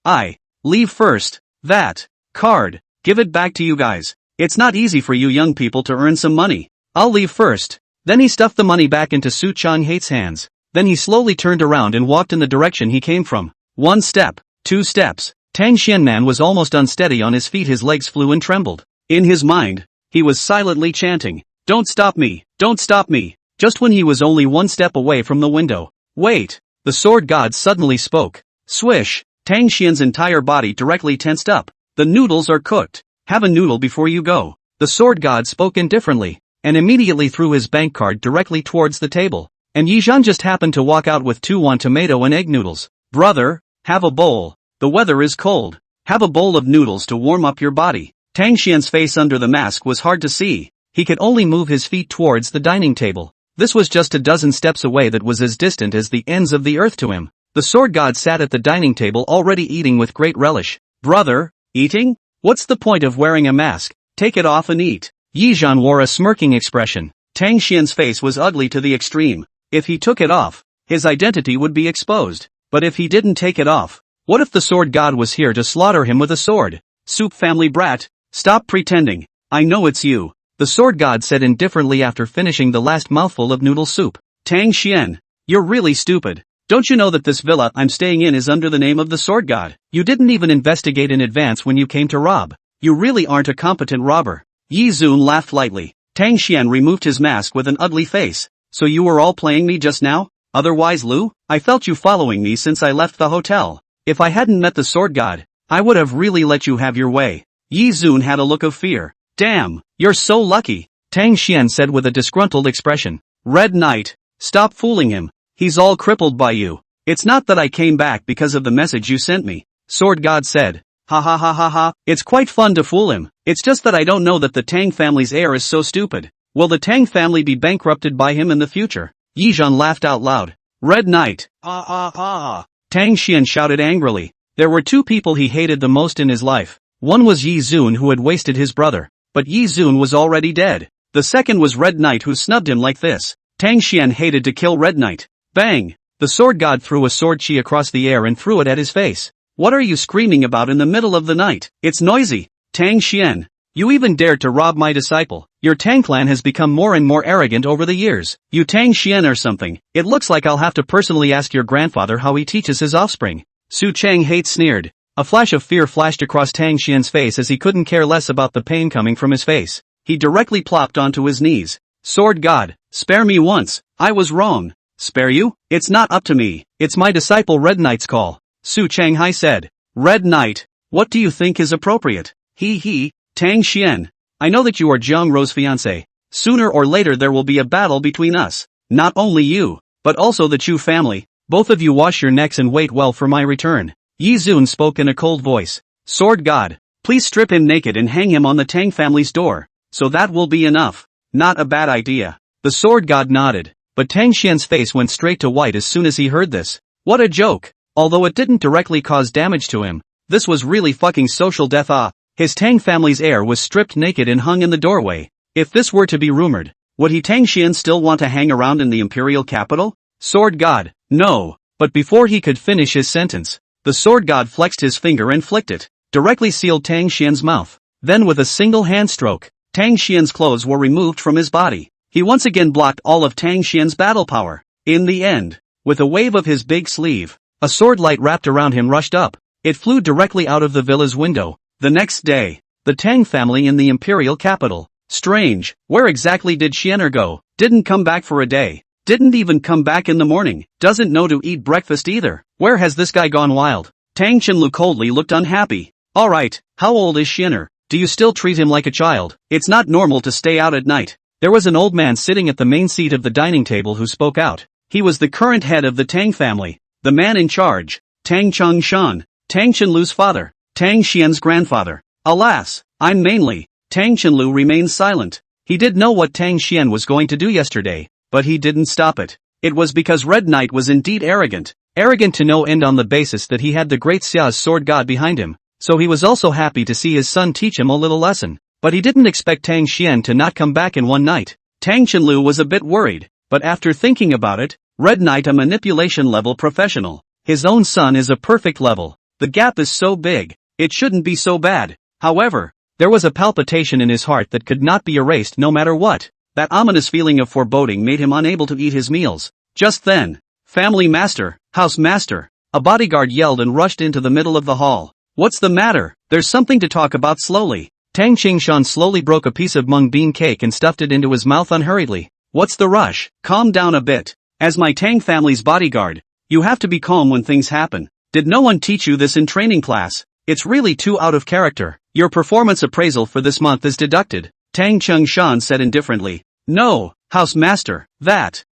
I leave first. That card, give it back to you guys. It's not easy for you young people to earn some money. I'll leave first. Then he stuffed the money back into Su Changhait's hands. Then he slowly turned around and walked in the direction he came from. 1 step, 2 steps. Tang Xianman was almost unsteady on his feet. His legs flew and trembled. In his mind, he was silently chanting, "Don't stop me, don't stop me." Just when he was only 1 step away from the window. Wait! The sword god suddenly spoke. Swish! Tang Xian's entire body directly tensed up. The noodles are cooked. Have a noodle before you go. The sword god spoke indifferently, and immediately threw his bank card directly towards the table. And Yizhan just happened to walk out with 2 tomato and egg noodles. Brother, have a bowl. The weather is cold. Have a bowl of noodles to warm up your body. Tang Xian's face under the mask was hard to see. He could only move his feet towards the dining table. This was just a dozen steps away, that was as distant as the ends of the earth to him. The sword god sat at the dining table already eating with great relish. Brother, eating? What's the point of wearing a mask? Take it off and eat. Yizhan wore a smirking expression. Tang Xian's face was ugly to the extreme. If he took it off, his identity would be exposed. But if he didn't take it off, what if the sword god was here to slaughter him with a sword? Soup family brat, stop pretending. I know it's you. The sword god said indifferently after finishing the last mouthful of noodle soup. Tang Xian, you're really stupid. Don't you know that this villa I'm staying in is under the name of the sword god? You didn't even investigate in advance when you came to rob. You really aren't a competent robber. Yi Zun laughed lightly. Tang Xian removed his mask with an ugly face. So you were all playing me just now? Otherwise, Lu, I felt you following me since I left the hotel. If I hadn't met the sword god, I would have really let you have your way. Yi Zun had a look of fear. Damn, you're so lucky, Tang Xian said with a disgruntled expression. Red Knight, stop fooling him. He's all crippled by you. It's not that I came back because of the message you sent me, Sword God said. Ha ha ha ha ha, it's quite fun to fool him. It's just that I don't know that the Tang family's heir is so stupid. Will the Tang family be bankrupted by him in the future? Yizhan laughed out loud. Red Knight. Tang Xian shouted angrily. There were two people he hated the most in his life. One was Yi Zun, who had wasted his brother. But Yi Zun was already dead. The second was Red Knight, who snubbed him like this. Tang Xian hated to kill Red Knight. Bang! The sword god threw a sword chi across the air and threw it at his face. What are you screaming about in the middle of the night? It's noisy. Tang Xian. You even dared to rob my disciple. Your Tang clan has become more and more arrogant over the years. You Tang Xian or something. It looks like I'll have to personally ask your grandfather how he teaches his offspring. Su Chang Hate sneered. A flash of fear flashed across Tang Xian's face as he couldn't care less about the pain coming from his face. He directly plopped onto his knees. Sword god, spare me once. I was wrong. Spare you? It's not up to me. It's my disciple Red Knight's call. Su Changhai said. Red Knight. What do you think is appropriate? He, Tang Xian. I know that you are Jiang Ro's fiancé. Sooner or later there will be a battle between us. Not only you, but also the Chu family. Both of you wash your necks and wait well for my return. Yi Zun spoke in a cold voice. Sword god, please strip him naked and hang him on the Tang family's door. So that will be enough. Not a bad idea. The sword god nodded, but Tang Xian's face went straight to white as soon as he heard this. What a joke. Although it didn't directly cause damage to him, this was really fucking social death. His Tang family's heir was stripped naked and hung in the doorway. If this were to be rumored, would he Tang Xian still want to hang around in the imperial capital? Sword god, no. But before he could finish his sentence, the sword god flexed his finger and flicked it, directly sealed Tang Xian's mouth. Then with a single hand stroke, Tang Xian's clothes were removed from his body. He once again blocked all of Tang Xian's battle power. In the end, with a wave of his big sleeve, a sword light wrapped around him rushed up. It flew directly out of the villa's window. The next day, the Tang family in the imperial capital. Strange, where exactly did Xianer go? Didn't come back for a day. Didn't even come back in the morning. Doesn't know to eat breakfast either. Where has this guy gone wild? Tang Chenlu coldly looked unhappy. Alright, how old is Xianer? Do you still treat him like a child? It's not normal to stay out at night. There was an old man sitting at the main seat of the dining table who spoke out. He was the current head of the Tang family. The man in charge. Tang Chengshan. Tang Chenlu's father. Tang Xian's grandfather. Alas, I'm mainly. Tang Chenlu remained silent. He did know what Tang Xian was going to do yesterday, but he didn't stop it. It was because Red Knight was indeed arrogant. Arrogant to no end on the basis that he had the great Xia's sword god behind him. So he was also happy to see his son teach him a little lesson. But he didn't expect Tang Xian to not come back in one night. Tang Chenlu was a bit worried, but after thinking about it, Red Knight a manipulation level professional. His own son is a perfect level. The gap is so big, it shouldn't be so bad. However, there was a palpitation in his heart that could not be erased no matter what. That ominous feeling of foreboding made him unable to eat his meals. Just then, family master, house master, a bodyguard yelled and rushed into the middle of the hall. What's the matter? There's something to talk about slowly. Tang Qingshan slowly broke a piece of mung bean cake and stuffed it into his mouth unhurriedly. What's the rush? Calm down a bit. As my Tang family's bodyguard, you have to be calm when things happen. Did no one teach you this in training class? It's really too out of character. Your performance appraisal for this month is deducted. Tang Chengshan said indifferently. No, house master, that,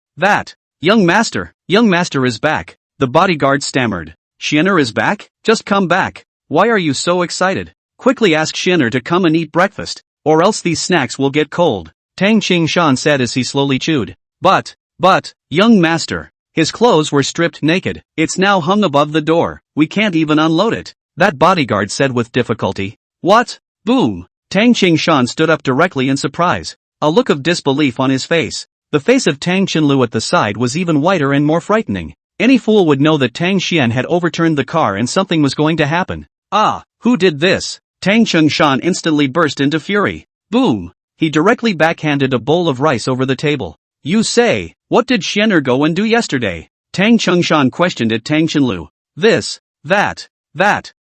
young master is back. The bodyguard stammered. Xianer is back? Just come back. Why are you so excited? Quickly ask Xianer to come and eat breakfast, or else these snacks will get cold. Tang Qingshan said as he slowly chewed. But, young master, his clothes were stripped naked. It's now hung above the door. We can't even unload it. That bodyguard said with difficulty. What? Boom! Tang Qingshan stood up directly in surprise, a look of disbelief on his face. The face of Tang Chenlu at the side was even whiter and more frightening. Any fool would know that Tang Xian had overturned the car and something was going to happen. Ah, who did this? Tang Chengshan instantly burst into fury. Boom! He directly backhanded a bowl of rice over the table. You say, what did Xianer go and do yesterday? Tang Chengshan questioned at Tang Chenlu. This, that.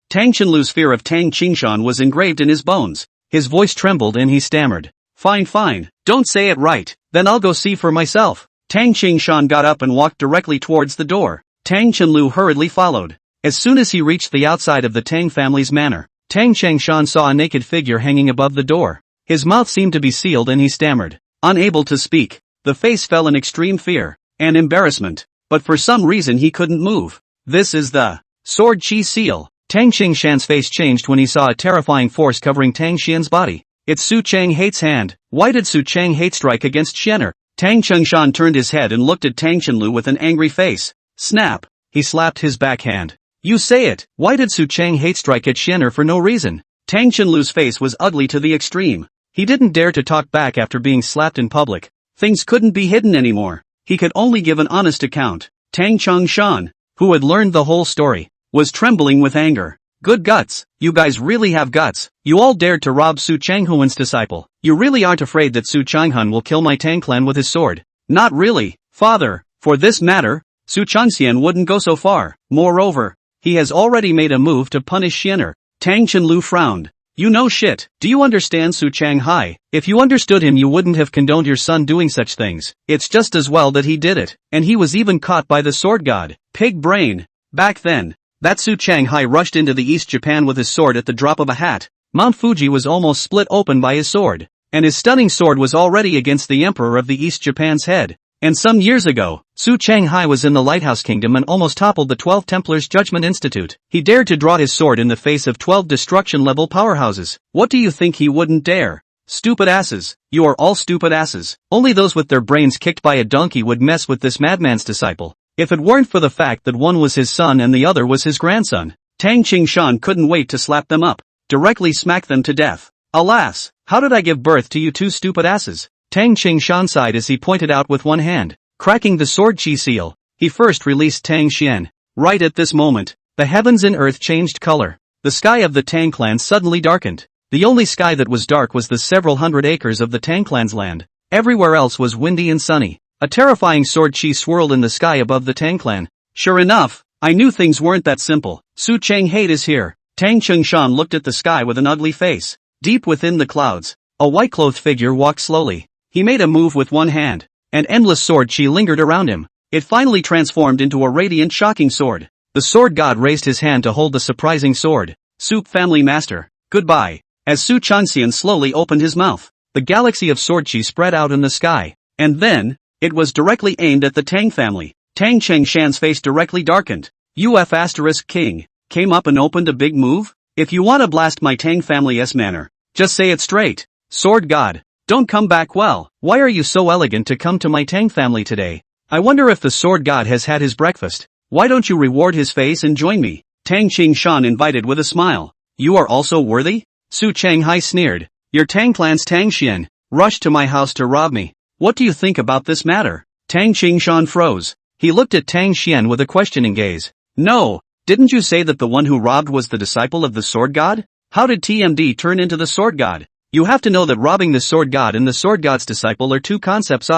Tang Chenlu's fear of Tang Qingshan was engraved in his bones. His voice trembled and he stammered. Fine, don't say it right, then I'll go see for myself. Tang Qingshan got up and walked directly towards the door. Tang Chenlu hurriedly followed. As soon as he reached the outside of the Tang family's manor, Tang Chengshan saw a naked figure hanging above the door. His mouth seemed to be sealed and he stammered. Unable to speak, the face fell in extreme fear and embarrassment, but for some reason he couldn't move. This is the sword chi seal. Tang Qingshan's face changed when he saw a terrifying force covering Tang Xian's body. It's Su Chang Hate's hand. Why did Su Chang Hate strike against Xianer? Tang Chengshan turned his head and looked at Tang Chenlu with an angry face. Snap! He slapped his backhand. You say it. Why did Su Chang hate strike at Xian'er for no reason? Tang Qinlu's face was ugly to the extreme. He didn't dare to talk back after being slapped in public. Things couldn't be hidden anymore. He could only give an honest account. Tang Changshan, who had learned the whole story, was trembling with anger. Good guts. You guys really have guts. You all dared to rob Su Changhuan's disciple. You really aren't afraid that Su Changhun will kill my Tang clan with his sword? Not really, father. For this matter, Su Changxian wouldn't go so far. Moreover, he has already made a move to punish Xian'er. Tang Qinlu frowned. You know shit. Do you understand Su Changhai? If you understood him you wouldn't have condoned your son doing such things. It's just as well that he did it. And he was even caught by the sword god. Pig brain. Back then, that Su Changhai rushed into the East Japan with his sword at the drop of a hat. Mount Fuji was almost split open by his sword. And his stunning sword was already against the emperor of the East Japan's head. And some years ago, Su Changhai was in the Lighthouse Kingdom and almost toppled the 12 Templars Judgment Institute. He dared to draw his sword in the face of 12 destruction-level powerhouses. What do you think he wouldn't dare? Stupid asses. You are all stupid asses. Only those with their brains kicked by a donkey would mess with this madman's disciple. If it weren't for the fact that one was his son and the other was his grandson, Tang Qingshan couldn't wait to slap them up, directly smack them to death. Alas, how did I give birth to you two stupid asses? Tang Qingshan sighed as he pointed out with one hand, cracking the sword chi seal. He first released Tang Xian. Right at this moment, the heavens and earth changed color. The sky of the Tang clan suddenly darkened. The only sky that was dark was the several hundred acres of the Tang clan's land. Everywhere else was windy and sunny. A terrifying sword chi swirled in the sky above the Tang clan. Sure enough, I knew things weren't that simple. Su Chang hate is here. Tang Qingshan looked at the sky with an ugly face. Deep within the clouds, a white-clothed figure walked slowly. He made a move with one hand. An endless sword chi lingered around him. It finally transformed into a radiant, shocking sword. The sword god raised his hand to hold the surprising sword. Soup family master, goodbye. As Su Changxian slowly opened his mouth, the galaxy of sword chi spread out in the sky. And then, it was directly aimed at the Tang family. Tang Chengshan's face directly darkened. King came up and opened a big move? If you wanna blast my Tang family's manner, just say it straight. Sword god, don't come back. Well, why are you so elegant to come to my Tang family today? I wonder if the sword god has had his breakfast. Why don't you reward his face and join me? Tang Qingshan invited with a smile. You are also worthy? Su Changhai sneered. Your Tang clan's Tang Xian rushed to my house to rob me. What do you think about this matter? Tang Qingshan froze. He looked at Tang Xian with a questioning gaze. No, didn't you say that the one who robbed was the disciple of the sword god? How did TMD turn into the sword god? You have to know that robbing the sword god and the sword god's disciple are two concepts.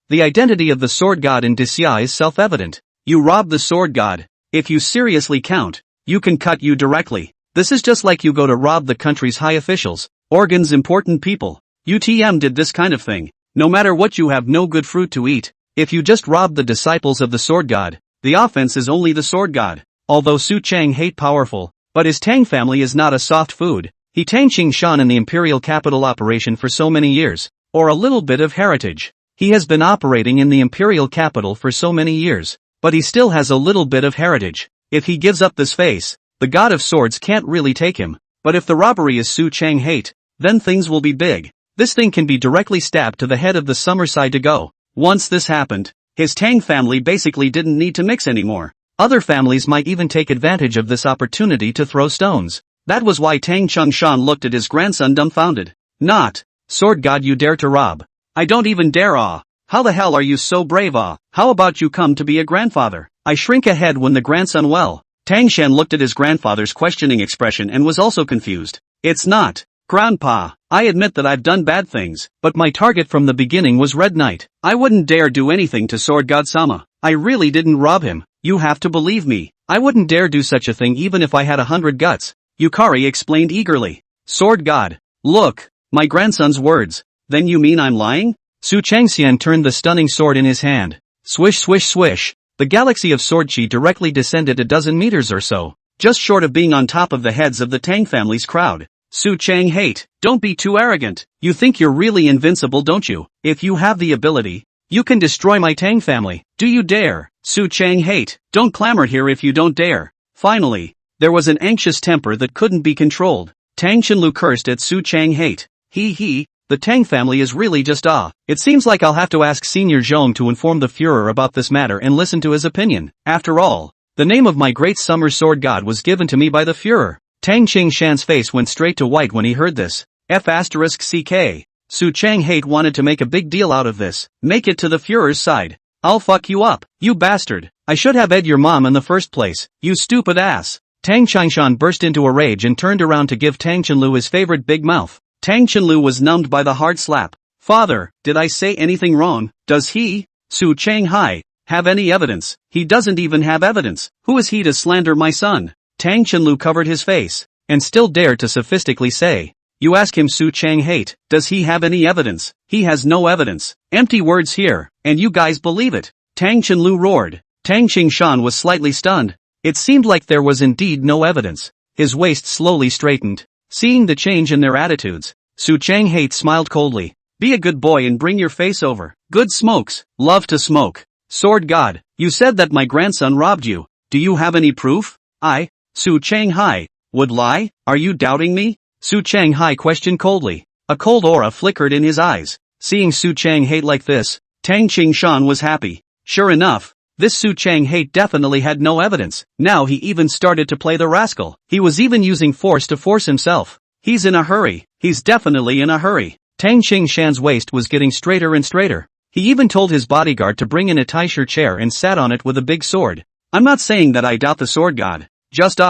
The identity of the sword god in Disya is self-evident. You rob the sword god. If you seriously count, you can cut you directly. This is just like you go to rob the country's high officials, organs, important people. UTM did this kind of thing. No matter what, you have no good fruit to eat. If you just rob the disciples of the sword god, the offense is only the sword god. Although Su Chang hate powerful, but his Tang family is not a soft food. He Tang Qingshan in the imperial capital operation for so many years, or a little bit of heritage. He has been operating in the imperial capital for so many years, but he still has a little bit of heritage. If he gives up this face, the god of swords can't really take him. But if the robbery is Su Chang hate, then things will be big. This thing can be directly stabbed to the head of the Summerside to go. Once this happened, his Tang family basically didn't need to mix anymore. Other families might even take advantage of this opportunity to throw stones. That was why Tang Chengshan looked at his grandson dumbfounded. Not, sword god, you dare to rob? I don't even dare. How the hell are you so brave? How about you come to be a grandfather? I shrink ahead when the grandson. Well, Tang Shan looked at his grandfather's questioning expression and was also confused. It's not, Grandpa, I admit that I've done bad things, but my target from the beginning was Red Knight. I wouldn't dare do anything to Sword God Sama. I really didn't rob him. You have to believe me. I wouldn't dare do such a thing even if I had 100 guts. Yukari explained eagerly. Sword God, look, my grandson's words. Then you mean I'm lying? Su Changxian turned the stunning sword in his hand. Swish swish swish. The galaxy of sword chi directly descended a dozen meters or so, just short of being on top of the heads of the Tang family's crowd. Su Chang hate, don't be too arrogant. You think you're really invincible, don't you? If you have the ability, you can destroy my Tang family. Do you dare? Su Chang hate, don't clamor here if you don't dare. Finally, there was an anxious temper that couldn't be controlled. Tang Chenlu cursed at Su Chang hate. The Tang family is really just It seems like I'll have to ask Senior Zhong to inform the Führer about this matter and listen to his opinion. After all, The name of my great summer sword god was given to me by the Führer. Tang Qingshan's face went straight to white when he heard this. F***ck. Su Chang-hate wanted to make a big deal out of this. Make it to the Führer's side. I'll fuck you up, you bastard. I should have ed your mom in the first place, you stupid ass. Tang Qingshan burst into a rage and turned around to give Tang Qianlu his favorite big mouth. Tang Qianlu was numbed by the hard slap. Father, did I say anything wrong? Does he, Su Chang-hai, have any evidence? He doesn't even have evidence. Who is he to slander my son? Tang Qianlu covered his face, and still dared to sophistically say. You ask him Su Chang-hate, does he have any evidence? He has no evidence. Empty words here, and you guys believe it. Tang Qianlu roared. Tang Qingshan was slightly stunned. It seemed like there was indeed no evidence. His waist slowly straightened. Seeing the change in their attitudes, Su Chang-hate smiled coldly. Be a good boy and bring your face over. Good smokes. Love to smoke. Sword God, you said that my grandson robbed you. Do you have any proof? I, Su Chang-hai, would lie? Are you doubting me? Su Chang-hai questioned coldly. A cold aura flickered in his eyes. Seeing Su Chang-hate like this, Tang Qingshan was happy. Sure enough, this Su Chang-hate definitely had no evidence. Now he even started to play the rascal. He was even using force to force himself. He's in a hurry. He's definitely in a hurry. Tang Qingshan's waist was getting straighter and straighter. He even told his bodyguard to bring in a Taisher chair and sat on it with a big sword. I'm not saying that I doubt the sword god. Just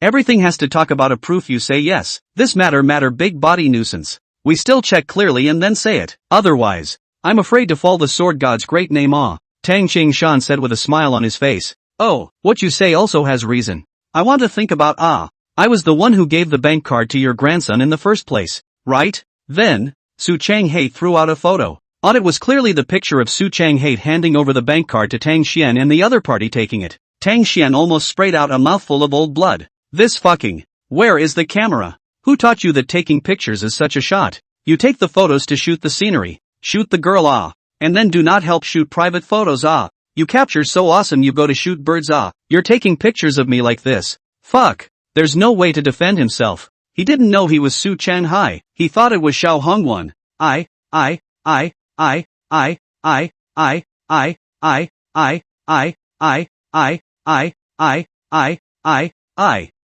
everything has to talk about a proof you say yes. This matter big body nuisance. We still check clearly and then say it. Otherwise, I'm afraid to fall the sword god's great name Tang Qingshan said with a smile on his face. Oh, what you say also has reason. I want to think about I was the one who gave the bank card to your grandson in the first place, right? Then, Su Chang-hate threw out a photo. On it was clearly the picture of Su Chang-hate handing over the bank card to Tang Xian and the other party taking it. Tang Xian almost sprayed out a mouthful of old blood. This fucking. Where is the camera? Who taught you that taking pictures is such a shot? You take the photos to shoot the scenery. Shoot the girl and then do not help shoot private photos You capture so awesome you go to shoot birds You're taking pictures of me like this. Fuck. There's no way to defend himself. He didn't know he was Su Chang-hai. He thought it was Xiao Hongwan. I.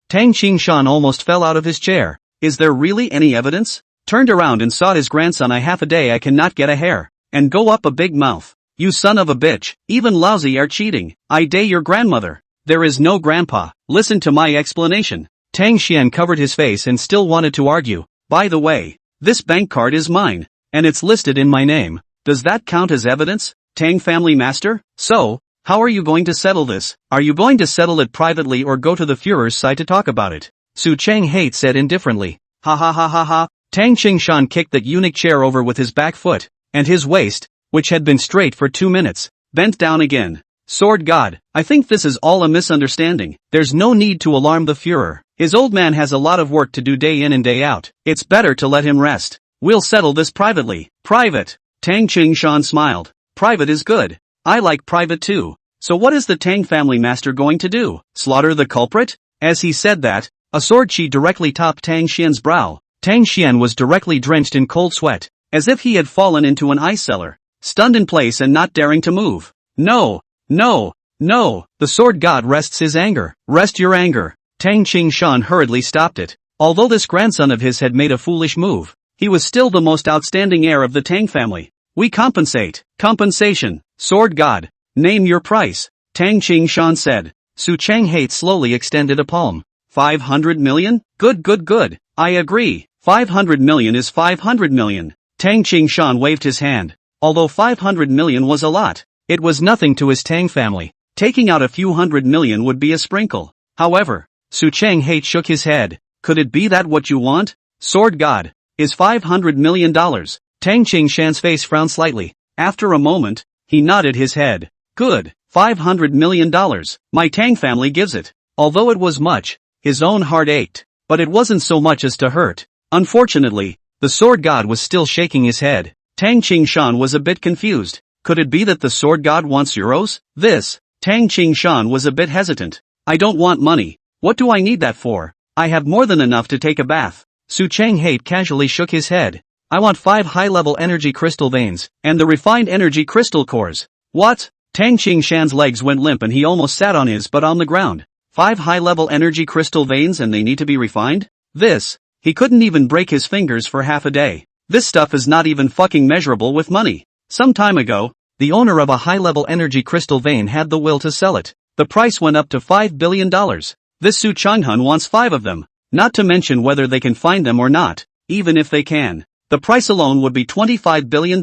Tang Qingshan almost fell out of his chair. Is there really any evidence? Turned around and saw his grandson. I half a day I cannot get a hair. And go up a big mouth. You son of a bitch, even lousy are cheating. I day your grandmother. There is no grandpa. Listen to my explanation. Tang Xian covered his face and still wanted to argue. By the way, this bank card is mine. And it's listed in my name. Does that count as evidence? Tang family master? So, how are you going to settle this? Are you going to settle it privately or go to the Führer's side to talk about it? Su Chang-hate said indifferently. Ha ha ha ha ha. Tang Qingshan kicked that eunuch chair over with his back foot, and his waist, which had been straight for 2 minutes, bent down again. Sword God, I think this is all a misunderstanding. There's no need to alarm the Führer. His old man has a lot of work to do day in and day out. It's better to let him rest. We'll settle this privately. Private. Tang Qingshan smiled. Private is good. I like private too. So what is the Tang family master going to do? Slaughter the culprit? As he said that, a sword chi directly topped Tang Xian's brow. Tang Xian was directly drenched in cold sweat, as if he had fallen into an ice cellar, stunned in place and not daring to move. No, no, no, the sword god rests his anger. Rest your anger. Tang Qingshan hurriedly stopped it. Although this grandson of his had made a foolish move, he was still the most outstanding heir of the Tang family. We compensate. Compensation. Sword god, name your price. Tang Qingshan said. Su Chang-hate slowly extended a palm. 500 million? Good. I agree. 500 million is 500 million. Tang Qingshan waved his hand. Although 500 million was a lot, it was nothing to his Tang family. Taking out a few hundred million would be a sprinkle. However, Su Chang-hate shook his head. Could it be that what you want? Sword god, is $500 million. Tang Qingshan's face frowned slightly. After a moment, he nodded his head. Good, $500 million. My Tang family gives it. Although it was much, his own heart ached. But it wasn't so much as to hurt. Unfortunately, the sword god was still shaking his head. Tang Qingshan was a bit confused. Could it be that the sword god wants euros? Tang Qingshan was a bit hesitant. I don't want money. What do I need that for? I have more than enough to take a bath. Su Chang-hate casually shook his head. I want 5 high-level energy crystal veins, and the refined energy crystal cores. What? Tang Qingshan's legs went limp and he almost sat on his butt on the ground. 5 high-level energy crystal veins and they need to be refined? He couldn't even break his fingers for half a day. This stuff is not even fucking measurable with money. Some time ago, the owner of a high-level energy crystal vein had the will to sell it. The price went up to $5 billion. This Su Changhun wants 5 of them. Not to mention whether they can find them or not. Even if they can, the price alone would be $25 billion.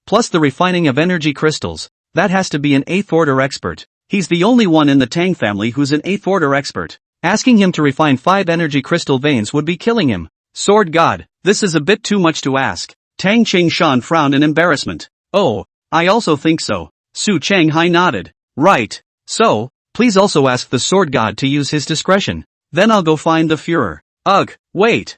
Plus the refining of energy crystals. That has to be an 8th order expert. He's the only one in the Tang family who's an 8th order expert. Asking him to refine 5 energy crystal veins would be killing him. Sword God, this is a bit too much to ask. Tang Qingshan frowned in embarrassment. Oh, I also think so. Su Changhai nodded. Right. So, please also ask the Sword God to use his discretion. Then I'll go find the Führer. Ugh, wait.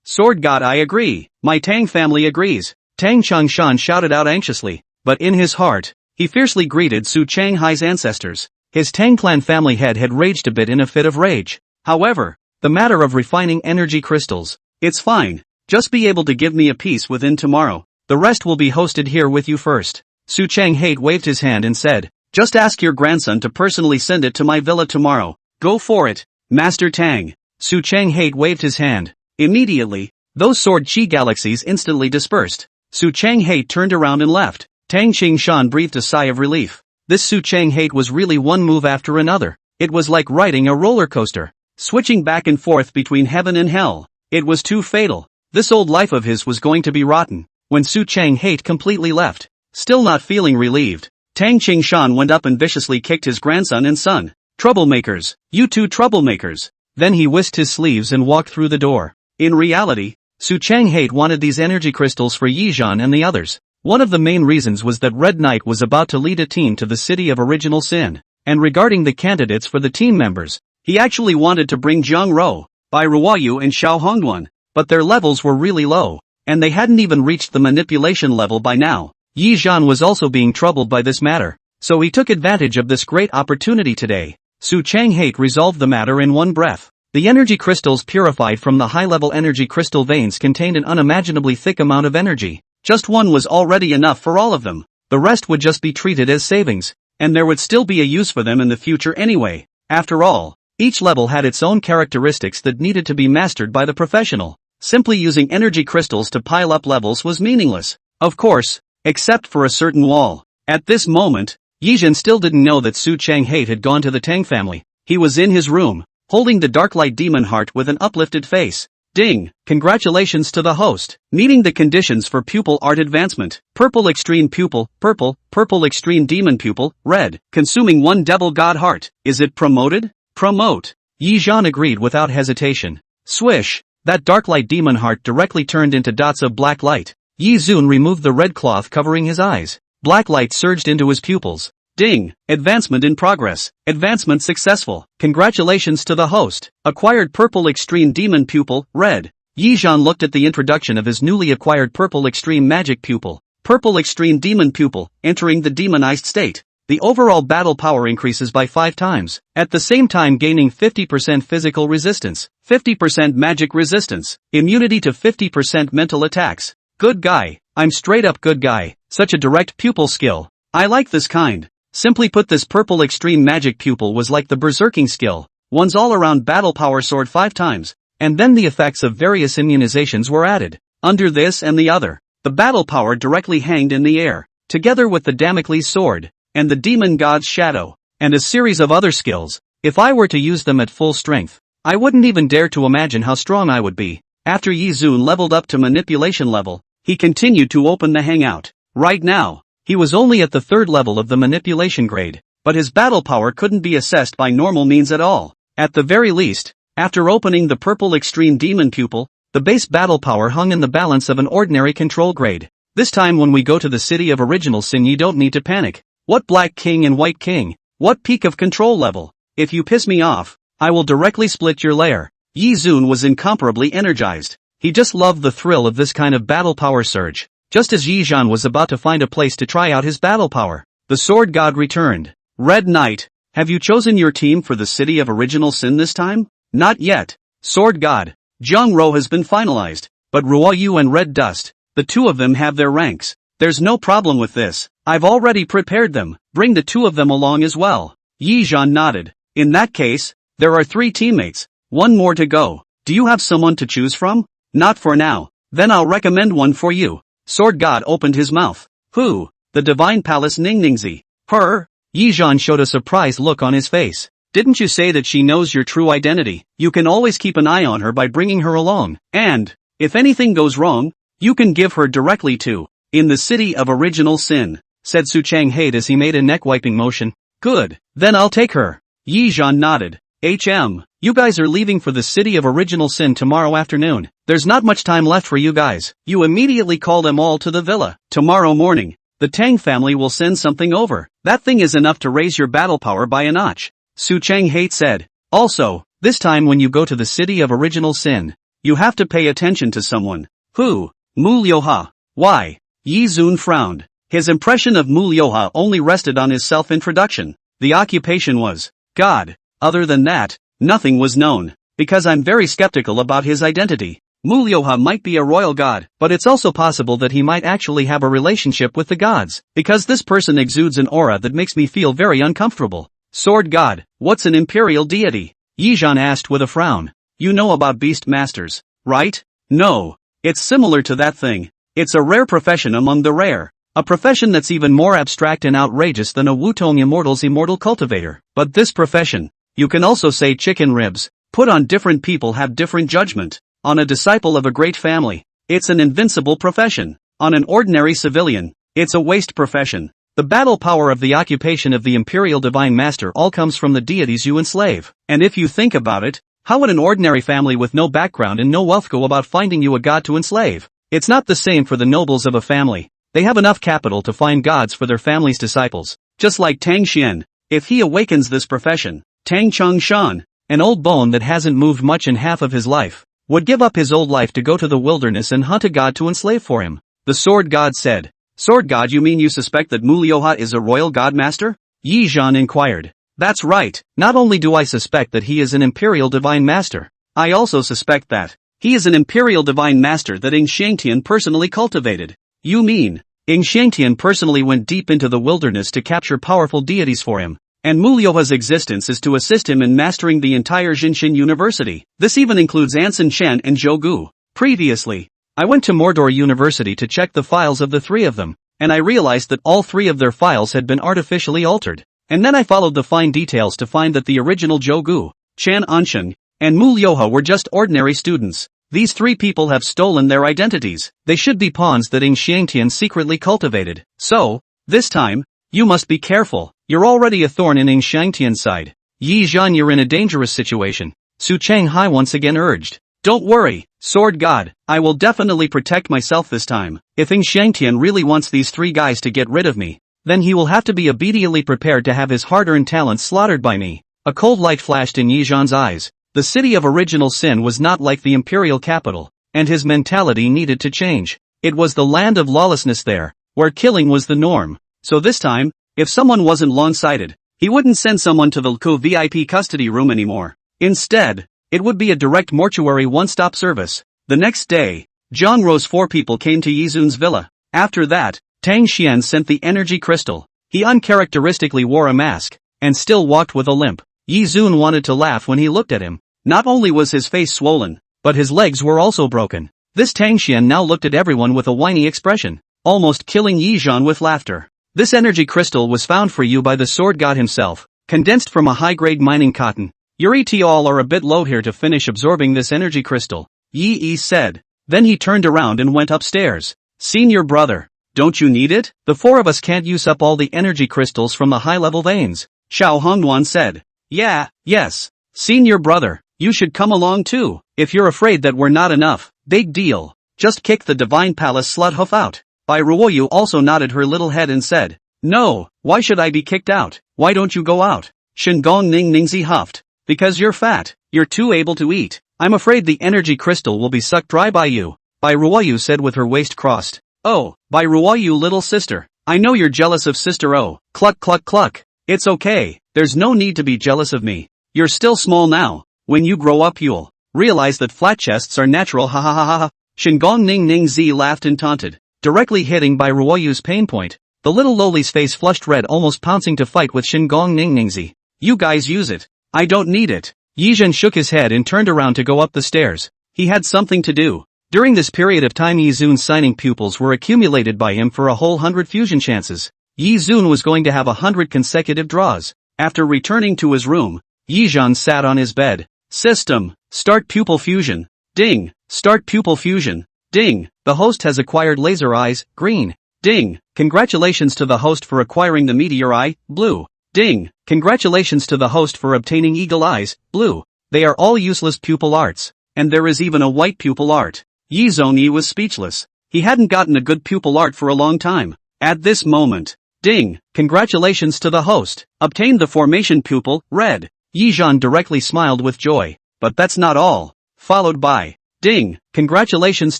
Sword God, I agree. My Tang family agrees. Tang Qingshan shouted out anxiously. But in his heart, he fiercely greeted Su Changhai's ancestors. His Tang clan family head had raged a bit in a fit of rage. However, the matter of refining energy crystals, it's fine. Just be able to give me a piece within tomorrow. The rest will be hosted here with you first. Su Changhai waved his hand and said, just ask your grandson to personally send it to my villa tomorrow. Go for it, Master Tang. Su Changhai waved his hand. Immediately, those sword chi galaxies instantly dispersed. Su Changhai turned around and left. Tang Qingshan breathed a sigh of relief. This Su Changhai was really one move after another. It was like riding a roller coaster, switching back and forth between heaven and hell. It was too fatal. This old life of his was going to be rotten. When Su Changhai completely left, still not feeling relieved, Tang Qingshan went up and viciously kicked his grandson and son. Troublemakers, you two troublemakers. Then he whisked his sleeves and walked through the door. In reality, Su Changhai wanted these energy crystals for Yizhan and the others. One of the main reasons was that Red Knight was about to lead a team to the city of original sin. And regarding the candidates for the team members, he actually wanted to bring Zhang Rou, Bai Ruoyu and Xiao Hongduan, but their levels were really low, and they hadn't even reached the manipulation level by now. Yi Zhan was also being troubled by this matter, so he took advantage of this great opportunity today. Su Changhai resolved the matter in one breath. The energy crystals purified from the high-level energy crystal veins contained an unimaginably thick amount of energy. Just one was already enough for all of them. The rest would just be treated as savings, and there would still be a use for them in the future anyway. After all, each level had its own characteristics that needed to be mastered by the professional. Simply using energy crystals to pile up levels was meaningless. Of course, except for a certain wall. At this moment, Yizhan still didn't know that Su Changhai had gone to the Tang family. He was in his room, holding the dark light demon heart with an uplifted face. Ding! Congratulations to the host. Meeting the conditions for pupil art advancement. Purple extreme pupil, purple extreme demon pupil, red. Consuming 1 devil god heart. Is it promoted? Promote. Yizhan agreed without hesitation. Swish! That dark light demon heart directly turned into dots of black light. Yi Zun removed the red cloth covering his eyes. Black light surged into his pupils. Ding! Advancement in progress. Advancement successful. Congratulations to the host. Acquired purple extreme demon pupil, red. Yizhan looked at the introduction of his newly acquired purple extreme magic pupil. Purple extreme demon pupil, entering the demonized state. The overall battle power increases by 5 times, at the same time gaining 50% physical resistance, 50% magic resistance, immunity to 50% mental attacks. Good guy. I'm straight up good guy. Such a direct pupil skill. I like this kind. Simply put, this purple extreme magic pupil was like the berserking skill. One's all-around battle power soared 5 times, and then the effects of various immunizations were added. Under this and the other, the battle power directly hanged in the air, together with the Damocles sword, and the demon god's shadow, and a series of other skills. If I were to use them at full strength, I wouldn't even dare to imagine how strong I would be. After Yi Zun leveled up to manipulation level, he continued to open the hangout. Right now, he was only at the 3rd level of the manipulation grade, but his battle power couldn't be assessed by normal means at all. At the very least, after opening the purple extreme demon pupil, the base battle power hung in the balance of an ordinary control grade. This time when we go to the city of original sin, you don't need to panic. What Black King and White King? What peak of control level? If you piss me off, I will directly split your lair. Yi Zun was incomparably energized. He just loved the thrill of this kind of battle power surge. Just as Yi Zhan was about to find a place to try out his battle power, the sword god returned. Red Knight, have you chosen your team for the city of original sin this time? Not yet. Sword god, Zhang Rou has been finalized, but Ruoyu and Red Dust, the two of them have their ranks. There's no problem with this. I've already prepared them. bring the two of them along as well. Yi Zhan nodded. In that case, there are 3 teammates, 1 more to go. Do you have someone to choose from? Not for now. Then I'll recommend one for you. Sword God opened his mouth. Who? The Divine Palace Ningningzi. Her? Yi Zhan showed a surprised look on his face. Didn't you say that she knows your true identity? You can always keep an eye on her by bringing her along. And, if anything goes wrong, you can give her directly to, in the city of original sin, said Su Chang-hae as he made a neck-wiping motion. Good, then I'll take her. Yi Zhan nodded. You guys are leaving for the city of original sin tomorrow afternoon. There's not much time left for you guys. You immediately call them all to the villa. Tomorrow morning, the Tang family will send something over. That thing is enough to raise your battle power by a notch. Su Chang-hae said. Also, this time when you go to the city of original sin, you have to pay attention to someone. Who? Mu Liuha. Why? Yi Zun frowned. His impression of Mu Liuha only rested on his self-introduction. The occupation was God. Other than that, nothing was known. Because I'm very skeptical about his identity. Mu Liuha might be a royal god, but it's also possible that he might actually have a relationship with the gods. Because this person exudes an aura that makes me feel very uncomfortable. Sword God, what's an imperial deity? Yi Zhan asked with a frown. You know about beast masters, right? No. It's similar to that thing. It's a rare profession among the rare. A profession that's even more abstract and outrageous than a Wutong Immortal's immortal cultivator. But this profession, you can also say chicken ribs, put on different people have different judgment. On a disciple of a great family, it's an invincible profession. On an ordinary civilian, it's a waste profession. The battle power of the occupation of the Imperial Divine Master all comes from the deities you enslave. And if you think about it, how would an ordinary family with no background and no wealth go about finding you a god to enslave? It's not the same for the nobles of a family. They have enough capital to find gods for their family's disciples. Just like Tang Xian, if he awakens this profession, Tang Chongshan, an old bone that hasn't moved much in half of his life, would give up his old life to go to the wilderness and hunt a god to enslave for him. The Sword God said. Sword God, you mean you suspect that Mu Liuha is a royal god master? Yi Zhan inquired. That's right. Not only do I suspect that he is an imperial divine master, I also suspect that he is an imperial divine master that Ing Shangtian personally cultivated. You mean, Ing Shangtian personally went deep into the wilderness to capture powerful deities for him, and Mu Liuha's existence is to assist him in mastering the entire Jinshin University. This even includes Anson Shan and Zhou Gu. Previously, I went to Mordor University to check the files of the 3 of them, and I realized that all 3 of their files had been artificially altered. And then I followed the fine details to find that the original Zhou Gu, Chan Anshan, and Mu Liuha were just ordinary students. These 3 people have stolen their identities. They should be pawns that Ing Xiangtian secretly cultivated. So, this time, you must be careful. You're already a thorn in Ing Xiangtian's side. Yi Zhan, you're in a dangerous situation. Su Chang-hae once again urged. Don't worry, Sword God, I will definitely protect myself this time. If Ing Shangtian really wants these 3 guys to get rid of me, then he will have to be obediently prepared to have his hard-earned talents slaughtered by me. A cold light flashed in Yi Zhan's eyes. The city of original sin was not like the imperial capital, and his mentality needed to change. It was the land of lawlessness there, where killing was the norm. So this time, if someone wasn't long-sighted, he wouldn't send someone to the LCO VIP custody room anymore. Instead, it would be a direct mortuary one-stop service. The next day, Zhang Ro's 4 people came to Yizun's villa. After that, Tang Xian sent the energy crystal. He uncharacteristically wore a mask, and still walked with a limp. Yizun wanted to laugh when he looked at him. Not only was his face swollen, but his legs were also broken. This Tang Xian now looked at everyone with a whiny expression, almost killing Yi Zhan with laughter. This energy crystal was found for you by the Sword God himself, condensed from a high-grade mining cotton. Your ET-all are a bit low here to finish absorbing this energy crystal, Yi said. Then he turned around and went upstairs. Senior brother, don't you need it? The 4 of us can't use up all the energy crystals from the high-level veins, Xiao Hongduan said. Yes. Senior brother, you should come along too. If you're afraid that we're not enough, big deal. Just kick the Divine Palace sluthoof out. Bai Ruoyu also nodded her little head and said, No, why should I be kicked out? Why don't you go out? Shengong Ning Ningzi huffed. Because you're fat, you're too able to eat. I'm afraid the energy crystal will be sucked dry by you, Bai Ruoyu said with her waist crossed. Oh, Bai Ruoyu little sister, I know you're jealous of sister O, cluck cluck cluck. It's okay, there's no need to be jealous of me. You're still small now. When you grow up you'll realize that flat chests are natural, ha ha ha ha ha. Shengong Ning Ning Zi laughed and taunted, directly hitting Bai Ruoyu's pain point. The little loli's face flushed red, almost pouncing to fight with Shingong Ningningzi. You guys use it. I don't need it. Yizhen shook his head and turned around to go up the stairs. He had something to do. During this period of time, Yizun's signing pupils were accumulated by him for a whole 100 fusion chances. Yizun was going to have 100 consecutive draws. After returning to his room, Yizhen sat on his bed. System. Start pupil fusion. Ding. Start pupil fusion. Ding. The host has acquired laser eyes. Green. Ding. Congratulations to the host for acquiring the meteor eye. Blue. Ding. Congratulations to the host for obtaining eagle eyes. Blue. They are all useless pupil arts. And there is even a white pupil art. Yi Zhongyi was speechless. He hadn't gotten a good pupil art for a long time. At this moment. Ding. Congratulations to the host. Obtained the formation pupil, red. Yi Zhan directly smiled with joy. But that's not all. Followed by. Ding. Congratulations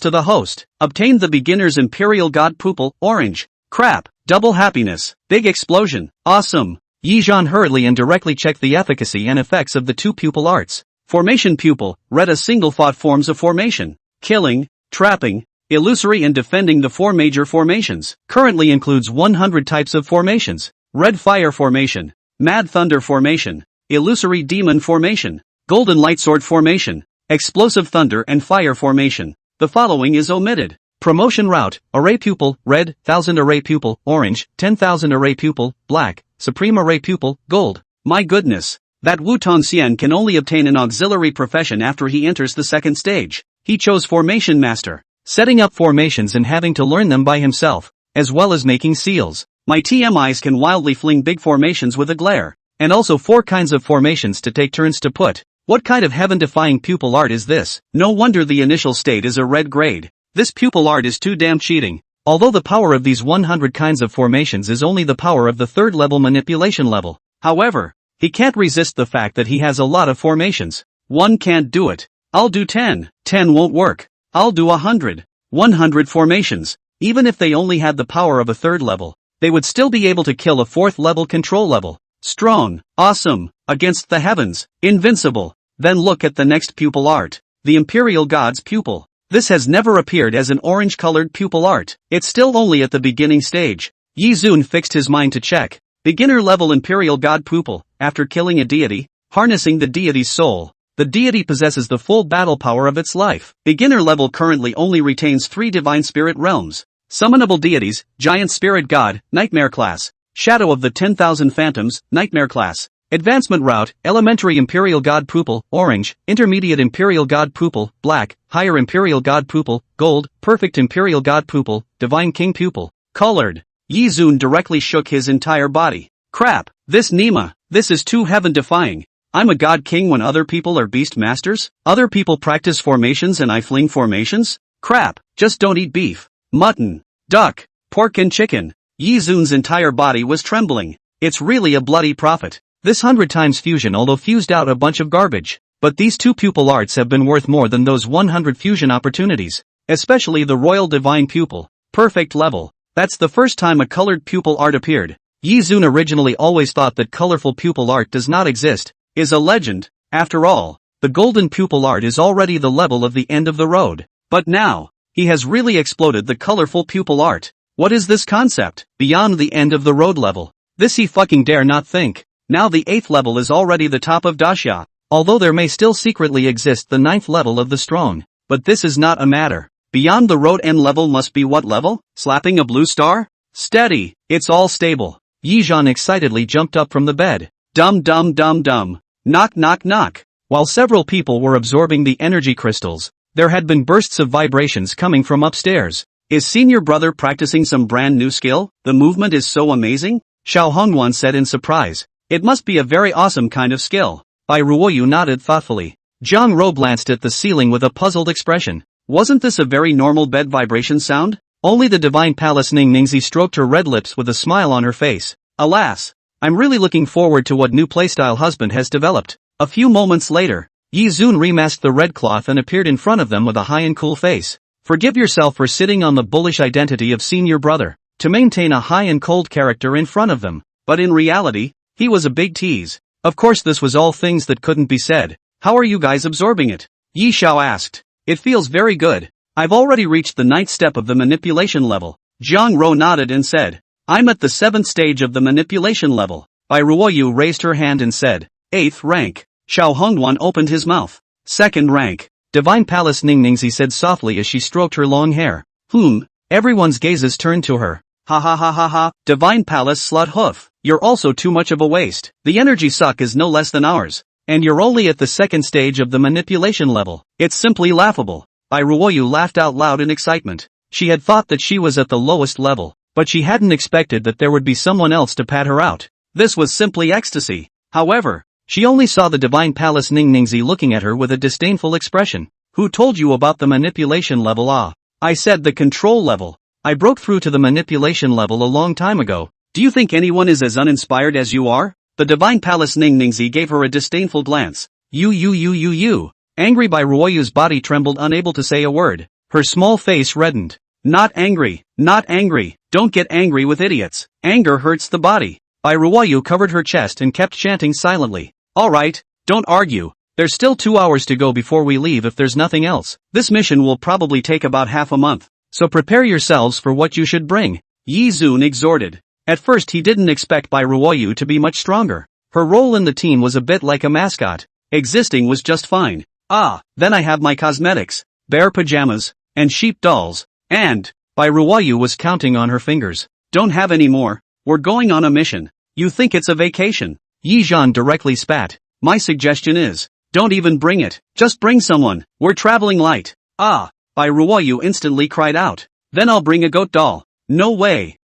to the host. Obtained the beginner's imperial god pupil, orange. Crap. Double happiness. Big explosion. Awesome. Yi Zhan hurriedly and directly checked the efficacy and effects of the two pupil arts. Formation pupil, red. A single thought forms of formation. Killing, trapping, illusory and defending. The four major formations. Currently includes 100 types of formations. Red fire formation. Mad thunder formation. Illusory demon formation. Golden light sword formation. Explosive thunder and fire formation. The following is omitted. Promotion route, array pupil, red, 1000 array pupil, orange, 10,000 array pupil, black, supreme array pupil, gold. My goodness. That Wu Tongxian can only obtain an auxiliary profession after he enters the second stage. He chose formation master. Setting up formations and having to learn them by himself, as well as making seals. My TMIs can wildly fling big formations with a glare. And also 4 kinds of formations to take turns to put. What kind of heaven-defying pupil art is this? No wonder the initial state is a red grade. This pupil art is too damn cheating. Although the power of these 100 kinds of formations is only the power of the third level manipulation level. However, he can't resist the fact that he has a lot of formations. 1 can't do it. I'll do 10. 10 won't work. I'll do 100. 100 formations. Even if they only had the power of a third level, they would still be able to kill a fourth level control level. Strong, awesome, against the heavens, invincible. Then look at the next pupil art. The Imperial God's pupil. This has never appeared as an orange-colored pupil art. It's still only at the beginning stage. Yi Zun fixed his mind to check. Beginner level Imperial God pupil. After killing a deity, harnessing the deity's soul, the deity possesses the full battle power of its life. Beginner level currently only retains 3 divine spirit realms. Summonable deities, Giant Spirit God, Nightmare class. Shadow of the 10,000 Phantoms, Nightmare class. Advancement route, Elementary Imperial God pupil, orange, Intermediate Imperial God pupil, black, Higher Imperial God pupil, gold, Perfect Imperial God pupil, Divine King pupil, colored. Yi Zun directly shook his entire body. Crap, this Nima, this is too heaven-defying. I'm a God King when other people are Beast Masters? Other people practice formations and I fling formations? Crap, just don't eat beef, mutton, duck, pork and chicken. Yi Zun's entire body was trembling. It's really a bloody profit. This 100 times fusion although fused out a bunch of garbage. But these 2 pupil arts have been worth more than those 100 fusion opportunities. Especially the Royal Divine Pupil. Perfect level. That's the first time a colored pupil art appeared. Yi Zun originally always thought that colorful pupil art does not exist. Is a legend. After all, the golden pupil art is already the level of the end of the road. But now, he has really exploded the colorful pupil art. What is this concept? Beyond the end of the road level. This he fucking dare not think. Now the 8th level is already the top of Daxia. Although there may still secretly exist the 9th level of the strong. But this is not a matter. Beyond the road end level must be what level? Slapping a blue star? Steady. It's all stable. Yi Zhan excitedly jumped up from the bed. Dum dum dum dum. Knock knock knock. While several people were absorbing the energy crystals, there had been bursts of vibrations coming from upstairs. Is senior brother practicing some brand new skill? The movement is so amazing? Xiao Hongwan said in surprise. It must be a very awesome kind of skill. Bai Ruoyu nodded thoughtfully. Zhang Rou glanced at the ceiling with a puzzled expression. Wasn't this a very normal bed vibration sound? Only the divine Palace Ning Ningzi stroked her red lips with a smile on her face. Alas! I'm really looking forward to what new playstyle husband has developed. A few moments later, Yi Zun remasked the red cloth and appeared in front of them with a high and cool face. Forgive yourself for sitting on the bullish identity of senior brother, to maintain a high and cold character in front of them. But in reality, he was a big tease. Of course this was all things that couldn't be said. How are you guys absorbing it? Yi Xiao asked. It feels very good. I've already reached the 9th step of the manipulation level. Zhang Rou nodded and said. I'm at the 7th stage of the manipulation level. Bai Ruoyu raised her hand and said, 8th rank. Xiao Hongduan opened his mouth. 2nd rank. Divine Palace Ningningzi said softly as she stroked her long hair. Everyone's gazes turned to her. Ha ha ha ha ha, Divine Palace slut hoof. You're also too much of a waste. The energy suck is no less than ours. And you're only at the 2nd stage of the manipulation level. It's simply laughable. Bai Ruoyu laughed out loud in excitement. She had thought that she was at the lowest level, but she hadn't expected that there would be someone else to pat her out. This was simply ecstasy. However, she only saw the Divine Palace Ningningzi looking at her with a disdainful expression. Who told you about the manipulation level? I said the control level. I broke through to the manipulation level a long time ago. Do you think anyone is as uninspired as you are? The Divine Palace Ningningzi gave her a disdainful glance. You. Angry Bai Ruoyu's body trembled, unable to say a word. Her small face reddened. Not angry. Don't get angry with idiots. Anger hurts the body. Bai Ruoyu covered her chest and kept chanting silently. Alright, don't argue. There's still 2 hours to go before we leave if there's nothing else. This mission will probably take about half a month. So prepare yourselves for what you should bring. Yi Zun exhorted. At first he didn't expect Bai Ruoyu to be much stronger. Her role in the team was a bit like a mascot. Existing was just fine. Then I have my cosmetics, bear pajamas, and sheep dolls. And, Bai Ruoyu was counting on her fingers. Don't have any more. We're going on a mission. You think it's a vacation? Yi Zhan directly spat. My suggestion is, don't even bring it. Just bring someone. We're traveling light. Bai Ruoyu instantly cried out. Then I'll bring a goat doll. No way.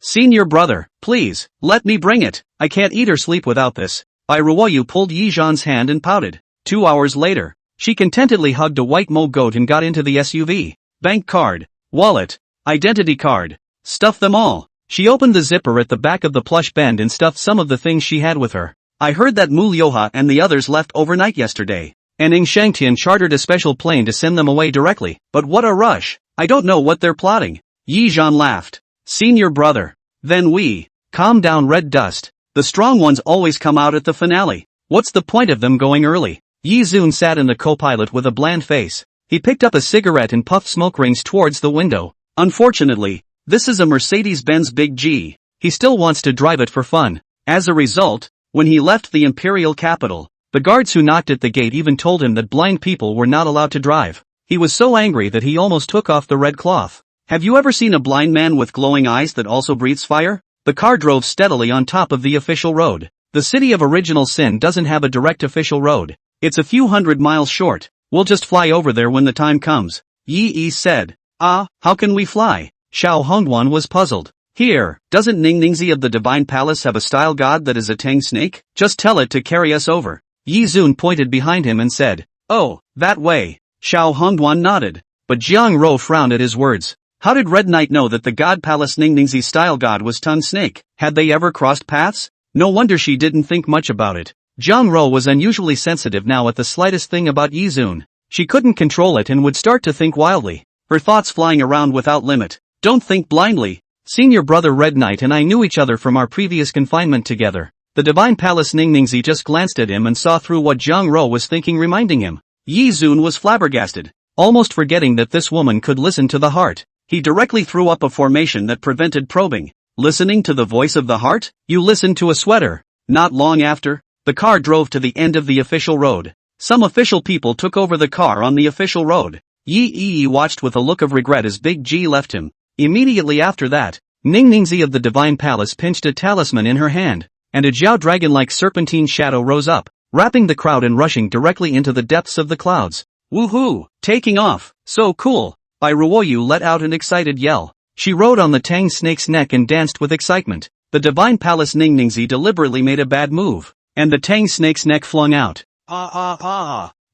Senior brother, please, let me bring it. I can't eat or sleep without this. Bai Ruoyu pulled Yi Zhan's hand and pouted. 2 hours later, she contentedly hugged a white mo goat and got into the SUV. Bank card, wallet, identity card. Stuff them all. She opened the zipper at the back of the plush band and stuffed some of the things she had with her. I heard that Mu Liuha and the others left overnight yesterday. And Ing Shangtian chartered a special plane to send them away directly. But what a rush. I don't know what they're plotting. Yi Zhan laughed. Senior brother. Then we. Calm down, red dust. The strong ones always come out at the finale. What's the point of them going early? Yi Zun sat in the co-pilot with a bland face. He picked up a cigarette and puffed smoke rings towards the window. Unfortunately, this is a Mercedes-Benz Big G. He still wants to drive it for fun. As a result, when he left the imperial capital, the guards who knocked at the gate even told him that blind people were not allowed to drive. He was so angry that he almost took off the red cloth. Have you ever seen a blind man with glowing eyes that also breathes fire? The car drove steadily on top of the official road. The city of Original Sin doesn't have a direct official road. It's a few hundred miles short. We'll just fly over there when the time comes. Yi said. How can we fly? Xiao Hongduan was puzzled. Here, doesn't Ningningzi of the Divine Palace have a style god that is a tang snake? Just tell it to carry us over. Yi Zun pointed behind him and said. Oh, that way. Xiao Hongduan nodded. But Jiang Ro frowned at his words. How did Red Knight know that the God Palace Ningningzi style god was Tun Snake? Had they ever crossed paths? No wonder she didn't think much about it. Jiang Ro was unusually sensitive now at the slightest thing about Yi Zun. She couldn't control it and would start to think wildly. Her thoughts flying around without limit. Don't think blindly. Senior brother Red Knight and I knew each other from our previous confinement together. The Divine Palace Ningningzi just glanced at him and saw through what Jiang Ro was thinking, reminding him. Yi Zun was flabbergasted, almost forgetting that this woman could listen to the heart. He directly threw up a formation that prevented probing. Listening to the voice of the heart? You listened to a sweater. Not long after, the car drove to the end of the official road. Some official people took over the car on the official road. Yi watched with a look of regret as Big G left him. Immediately after that, Ningningzi of the Divine Palace pinched a talisman in her hand, and a Jiao dragon-like serpentine shadow rose up, wrapping the crowd and rushing directly into the depths of the clouds. Woohoo! Taking off! So cool! Bai Ruoyu let out an excited yell. She rode on the Tang Snake's neck and danced with excitement. The Divine Palace Ningningzi deliberately made a bad move, and the Tang Snake's neck flung out.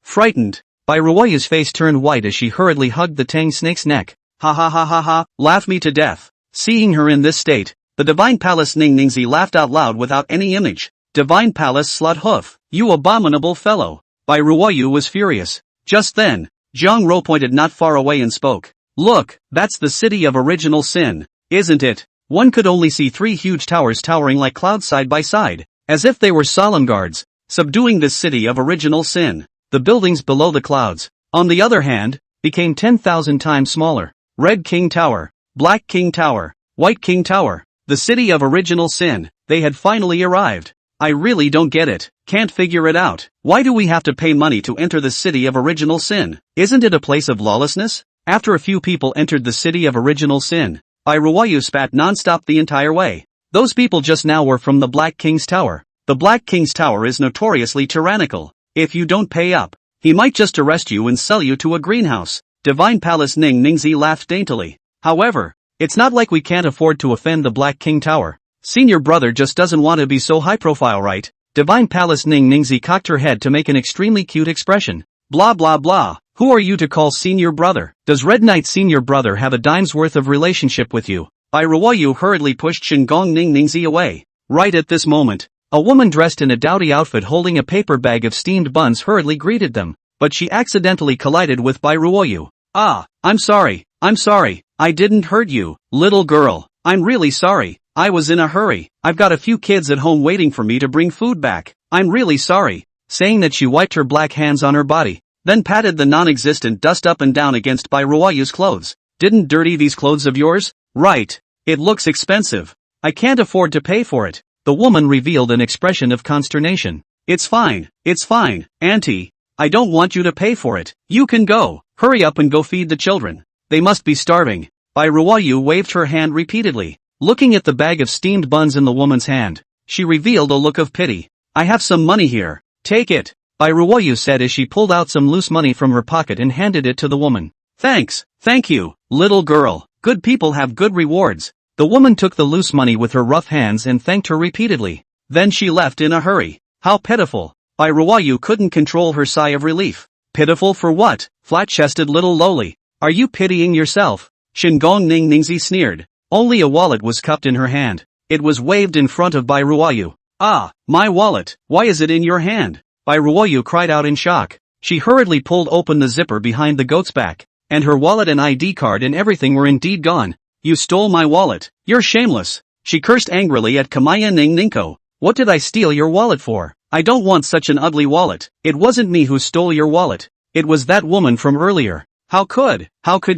Frightened, Bai Ruoyu's face turned white as she hurriedly hugged the Tang Snake's neck. Ha, laugh me to death. Seeing her in this state, the Divine Palace Ningningzi laughed out loud without any image. Divine Palace slut hoof, you abominable fellow. Bai Ruoyu was furious. Just then, Jiang Ro pointed not far away and spoke. Look, that's the city of Original Sin, isn't it? One could only see 3 huge towers towering like clouds side by side, as if they were solemn guards, subduing this city of Original Sin. The buildings below the clouds, on the other hand, became 10,000 times smaller. Red King Tower, Black King Tower, White King Tower. The city of original sin. They had finally arrived. I really don't get it. Can't figure it out. Why do we have to pay money to enter the city of original sin? Isn't it a place of lawlessness? After a few people entered the city of original sin, Ruwayu spat non-stop the entire way. Those people just now were from the Black King's Tower. The Black King's Tower is notoriously tyrannical. If you don't pay up, he might just arrest you and sell you to a greenhouse. Divine Palace Ning Ningzi laughed daintily. However, it's not like we can't afford to offend the Black King Tower. Senior brother just doesn't want to be so high profile, right? Divine Palace Ning Ningzi cocked her head to make an extremely cute expression. Blah blah blah. Who are you to call senior brother? Does Red Knight senior brother have a dime's worth of relationship with you? Ruwayu hurriedly pushed Shingong Ning Ningzi away. Right at this moment, a woman dressed in a dowdy outfit holding a paper bag of steamed buns hurriedly greeted them, but she accidentally collided with Ruwayu. I'm sorry, I didn't hurt you, little girl, I'm really sorry, I was in a hurry, I've got a few kids at home waiting for me to bring food back, I'm really sorry, saying that she wiped her black hands on her body, then patted the non-existent dust up and down against Ruwayu's clothes. Didn't dirty these clothes of yours? Right, it looks expensive, I can't afford to pay for it. The woman revealed an expression of consternation. It's fine, auntie, I don't want you to pay for it, you can go, hurry up and go feed the children. They must be starving. Ruwayu waved her hand repeatedly. Looking at the bag of steamed buns in the woman's hand, she revealed a look of pity. I have some money here. Take it. Ruwayu said as she pulled out some loose money from her pocket and handed it to the woman. Thanks. Thank you, little girl. Good people have good rewards. The woman took the loose money with her rough hands and thanked her repeatedly. Then she left in a hurry. How pitiful. Ruwayu couldn't control her sigh of relief. Pitiful for what? Flat-chested little lowly. Are you pitying yourself? Shingong Ning Ningzi sneered. Only a wallet was cupped in her hand. It was waved in front of Ruwayu. My wallet, why is it in your hand? Ruwayu cried out in shock. She hurriedly pulled open the zipper behind the goat's back, and her wallet and ID card and everything were indeed gone. You stole my wallet. You're shameless. She cursed angrily at Kamaya Ning Ninko. What did I steal your wallet for? I don't want such an ugly wallet. It wasn't me who stole your wallet. It was that woman from earlier. How could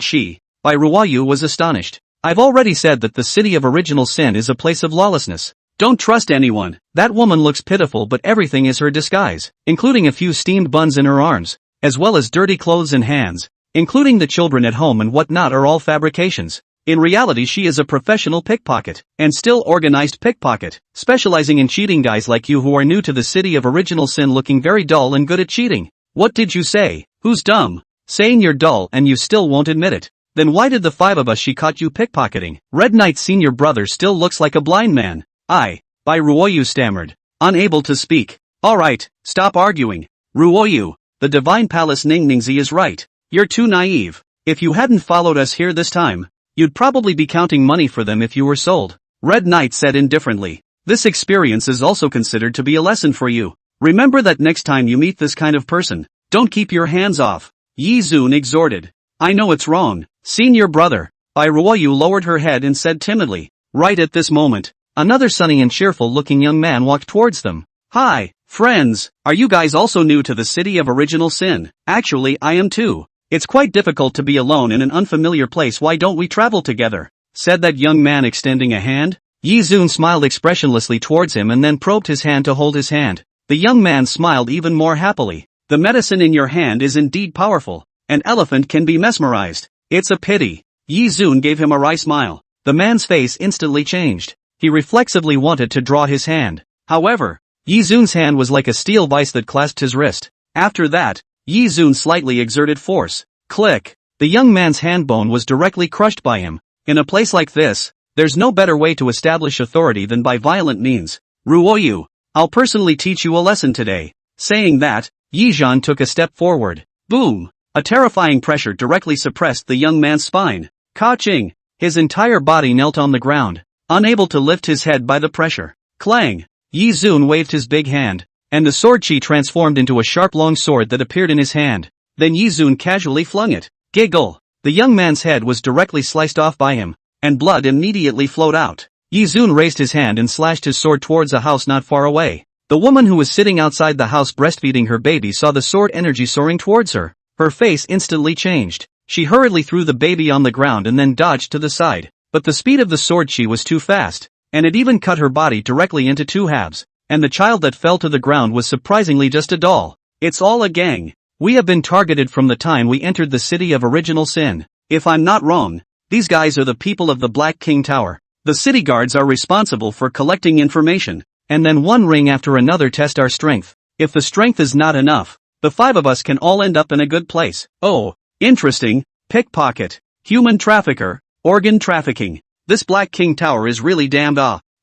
she? Ruwayu was astonished. I've already said that the city of original sin is a place of lawlessness. Don't trust anyone. That woman looks pitiful, but everything is her disguise, including a few steamed buns in her arms, as well as dirty clothes and hands, including the children at home and whatnot, are all fabrications. In reality, she is a professional pickpocket, and still organized pickpocket, specializing in cheating guys like you who are new to the city of original sin, looking very dull and good at cheating. What did you say? Who's dumb? Saying you're dull and you still won't admit it. Then why did the five of us she caught you pickpocketing? Red Knight's senior brother still looks like a blind man. Ruwayu stammered, unable to speak. Alright, stop arguing. Ruwayu, the Divine Palace Ning Ningzi is right. You're too naive. If you hadn't followed us here this time, you'd probably be counting money for them if you were sold. Red Knight said indifferently. This experience is also considered to be a lesson for you. Remember that next time you meet this kind of person, don't keep your hands off. Yi Zun exhorted. I know it's wrong, senior brother. Ruwayu lowered her head and said timidly. Right at this moment, another sunny and cheerful looking young man walked towards them. Hi, friends, are you guys also new to the city of original sin? Actually, I am too. It's quite difficult to be alone in an unfamiliar place. Why don't we travel together? Said that young man, extending a hand. Yi Zun smiled expressionlessly towards him and then probed his hand to hold his hand. The young man smiled even more happily. The medicine in your hand is indeed powerful. An elephant can be mesmerized. It's a pity. Yi Zun gave him a wry smile. The man's face instantly changed. He reflexively wanted to draw his hand. However, Yi Zun's hand was like a steel vice that clasped his wrist. After that, Yi Zun slightly exerted force. Click. The young man's hand bone was directly crushed by him. In a place like this, there's no better way to establish authority than by violent means. Ruoyu, I'll personally teach you a lesson today. Saying that, Yi Zhan took a step forward. Boom! A terrifying pressure directly suppressed the young man's spine. Ka-ching! His entire body knelt on the ground, unable to lift his head by the pressure. Clang! Yi Zun waved his big hand, and the sword chi transformed into a sharp long sword that appeared in his hand. Then Yi Zun casually flung it. Giggle! The young man's head was directly sliced off by him, and blood immediately flowed out. Yi Zun raised his hand and slashed his sword towards a house not far away. The woman who was sitting outside the house breastfeeding her baby saw the sword energy soaring towards her. Her face instantly changed. She hurriedly threw the baby on the ground and then dodged to the side. But the speed of the sword chi was too fast. and it even cut her body directly into two halves, and the child that fell to the ground was surprisingly just a doll. It's all a gang. We have been targeted from the time we entered the city of original sin. If I'm not wrong, these guys are the people of the Black King Tower. The city guards are responsible for collecting information, and then one ring after another test our strength. If the strength is not enough, the five of us can all end up in a good place. Oh, interesting. Pickpocket, human trafficker, organ trafficking. This Black King Tower is really damned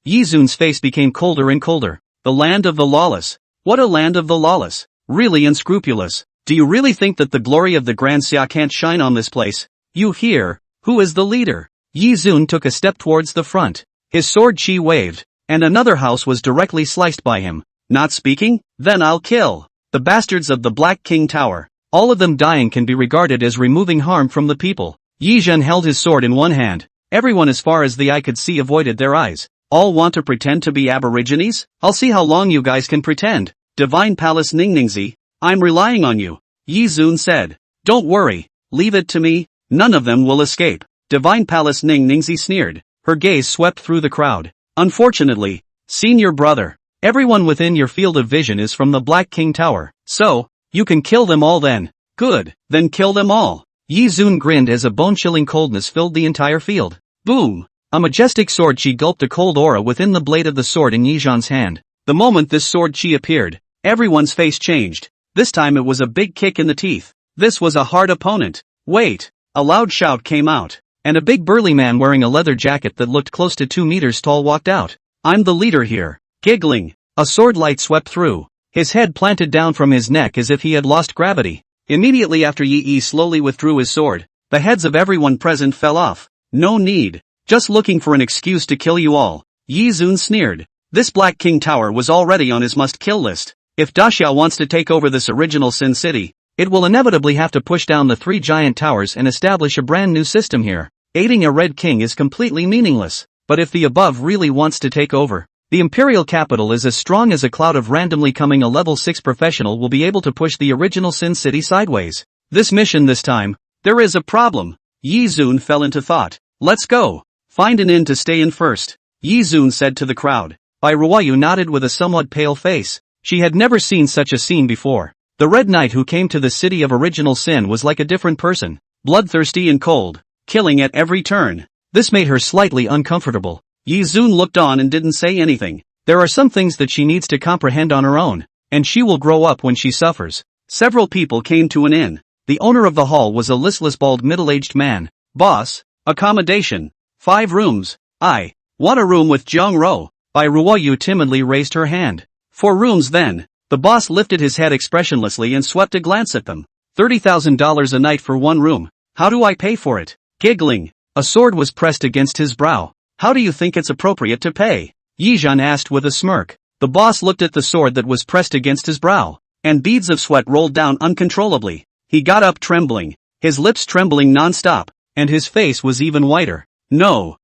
Yizun's face became colder and colder. The land of the lawless. What a land of the lawless. Really unscrupulous. Do you really think that the glory of the Grand Xia can't shine on this place? You hear? Who is the leader? Yizun took a step towards the front. His sword chi waved, and another house was directly sliced by him. Not speaking? Then I'll kill. The bastards of the Black King Tower. All of them dying can be regarded as removing harm from the people. Yizun held his sword in one hand. Everyone as far as the eye could see avoided their eyes. All want to pretend to be aborigines? I'll see how long you guys can pretend. Divine Palace Ningningsi, I'm relying on you. Yizun said. Don't worry, leave it to me, none of them will escape. Divine Palace Ningningsi sneered. Her gaze swept through the crowd. Unfortunately, senior brother, everyone within your field of vision is from the Black King Tower. So, you can kill them all then. Good, then kill them all. Yizun grinned as a bone-chilling coldness filled the entire field. Boom! A majestic sword chi gulped a cold aura within the blade of the sword in Yizhan's hand. The moment this sword chi appeared, everyone's face changed. This time it was a big kick in the teeth. This was a hard opponent. Wait! A loud shout came out, and a big burly man wearing a leather jacket that looked close to 2 meters tall walked out. I'm the leader here. Giggling, a sword light swept through. His head planted down from his neck as if he had lost gravity. Immediately after Yi slowly withdrew his sword, the heads of everyone present fell off. No need. Just looking for an excuse to kill you all. Yizun sneered. This Black King Tower was already on his must-kill list. If Daxia wants to take over this original Sin City, it will inevitably have to push down the 3 giant towers and establish a brand new system here. Aiding a Red King is completely meaningless. But if the above really wants to take over, the Imperial capital is as strong as a cloud of randomly coming a level 6 professional will be able to push the original Sin City sideways. This mission this time, there is a problem. Yizun fell into thought. Let's go. Find an inn to stay in first. Yizun said to the crowd. Bai Ruoyu nodded with a somewhat pale face. She had never seen such a scene before. The Red Knight who came to the city of original sin was like a different person. Bloodthirsty and cold. Killing at every turn. This made her slightly uncomfortable. Yizun looked on and didn't say anything. There are some things that she needs to comprehend on her own, and she will grow up when she suffers. Several people came to an inn. The owner of the hall was a listless bald middle-aged man. Boss, accommodation. 5 rooms. I want a room with Jiang Ro. Bai Ruoyu timidly raised her hand. 4 rooms then. The boss lifted his head expressionlessly and swept a glance at them. $30,000 a night for 1 room. How do I pay for it? Giggling. A sword was pressed against his brow. How do you think it's appropriate to pay? Yizhan asked with a smirk. The boss looked at the sword that was pressed against his brow, and beads of sweat rolled down uncontrollably. He got up trembling, his lips trembling non-stop, and his face was even whiter. No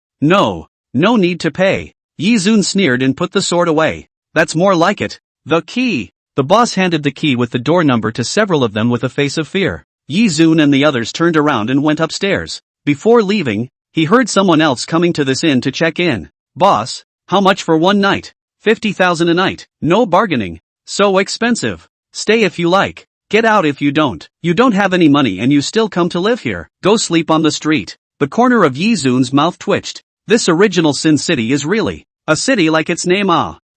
need to pay. Yizun sneered and put the sword away. That's more like it. The key. The boss handed the key with the door number to several of them with a face of fear. Yizun and the others turned around and went upstairs. Before leaving, he heard someone else coming to this inn to check in. Boss, how much for 1 night? 50,000 a night. No bargaining. So expensive. Stay if you like. Get out if you don't. You don't have any money and you still come to live here. Go sleep on the street. The corner of Yizun's mouth twitched. This original Sin City is really a city like its name.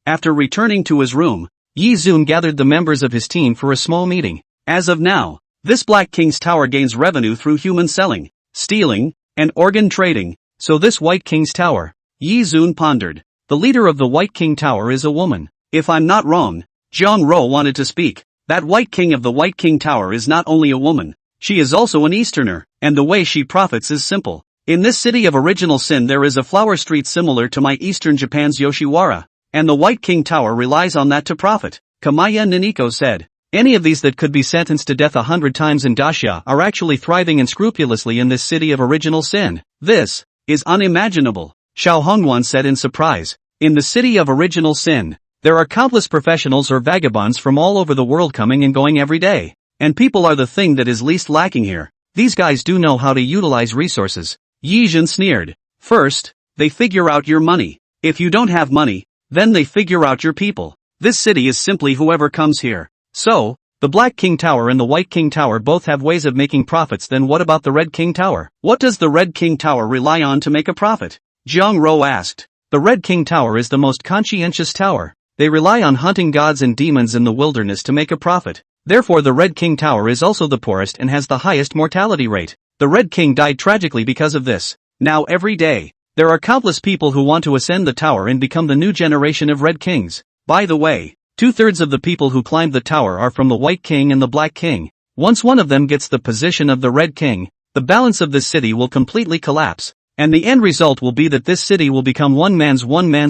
After returning to his room, Yizun gathered the members of his team for a small meeting. As of now, this Black King's Tower gains revenue through human selling, stealing, and organ trading. So this White King's Tower, Yizun pondered. The leader of the White King Tower is a woman. If I'm not wrong, Jiang Ro wanted to speak. That White King of the White King Tower is not only a woman, she is also an Easterner, and the way she profits is simple. In this city of original sin there is a flower street similar to my Eastern Japan's Yoshiwara, and the White King Tower relies on that to profit. Kamaya Niniko said. Any of these that could be sentenced to death 100 times in Daxia are actually thriving unscrupulously in this city of original sin. This is unimaginable, Xiao Hongwan said in surprise. In the city of original sin, there are countless professionals or vagabonds from all over the world coming and going every day. And people are the thing that is least lacking here. These guys do know how to utilize resources. Yizhan sneered. First, they figure out your money. If you don't have money, then they figure out your people. This city is simply whoever comes here. So, the Black King Tower and the White King Tower both have ways of making profits. Then what about the Red King Tower? What does the Red King Tower rely on to make a profit? Jiang Ro asked. The Red King Tower is the most conscientious tower. They rely on hunting gods and demons in the wilderness to make a profit. Therefore the Red King Tower is also the poorest and has the highest mortality rate. The Red King died tragically because of this. Now every day, there are countless people who want to ascend the tower and become the new generation of Red Kings. By the way, 2/3 of the people who climb the tower are from the White King and the Black King. Once one of them gets the position of the Red King, the balance of this city will completely collapse, and the end result will be that this city will become one man's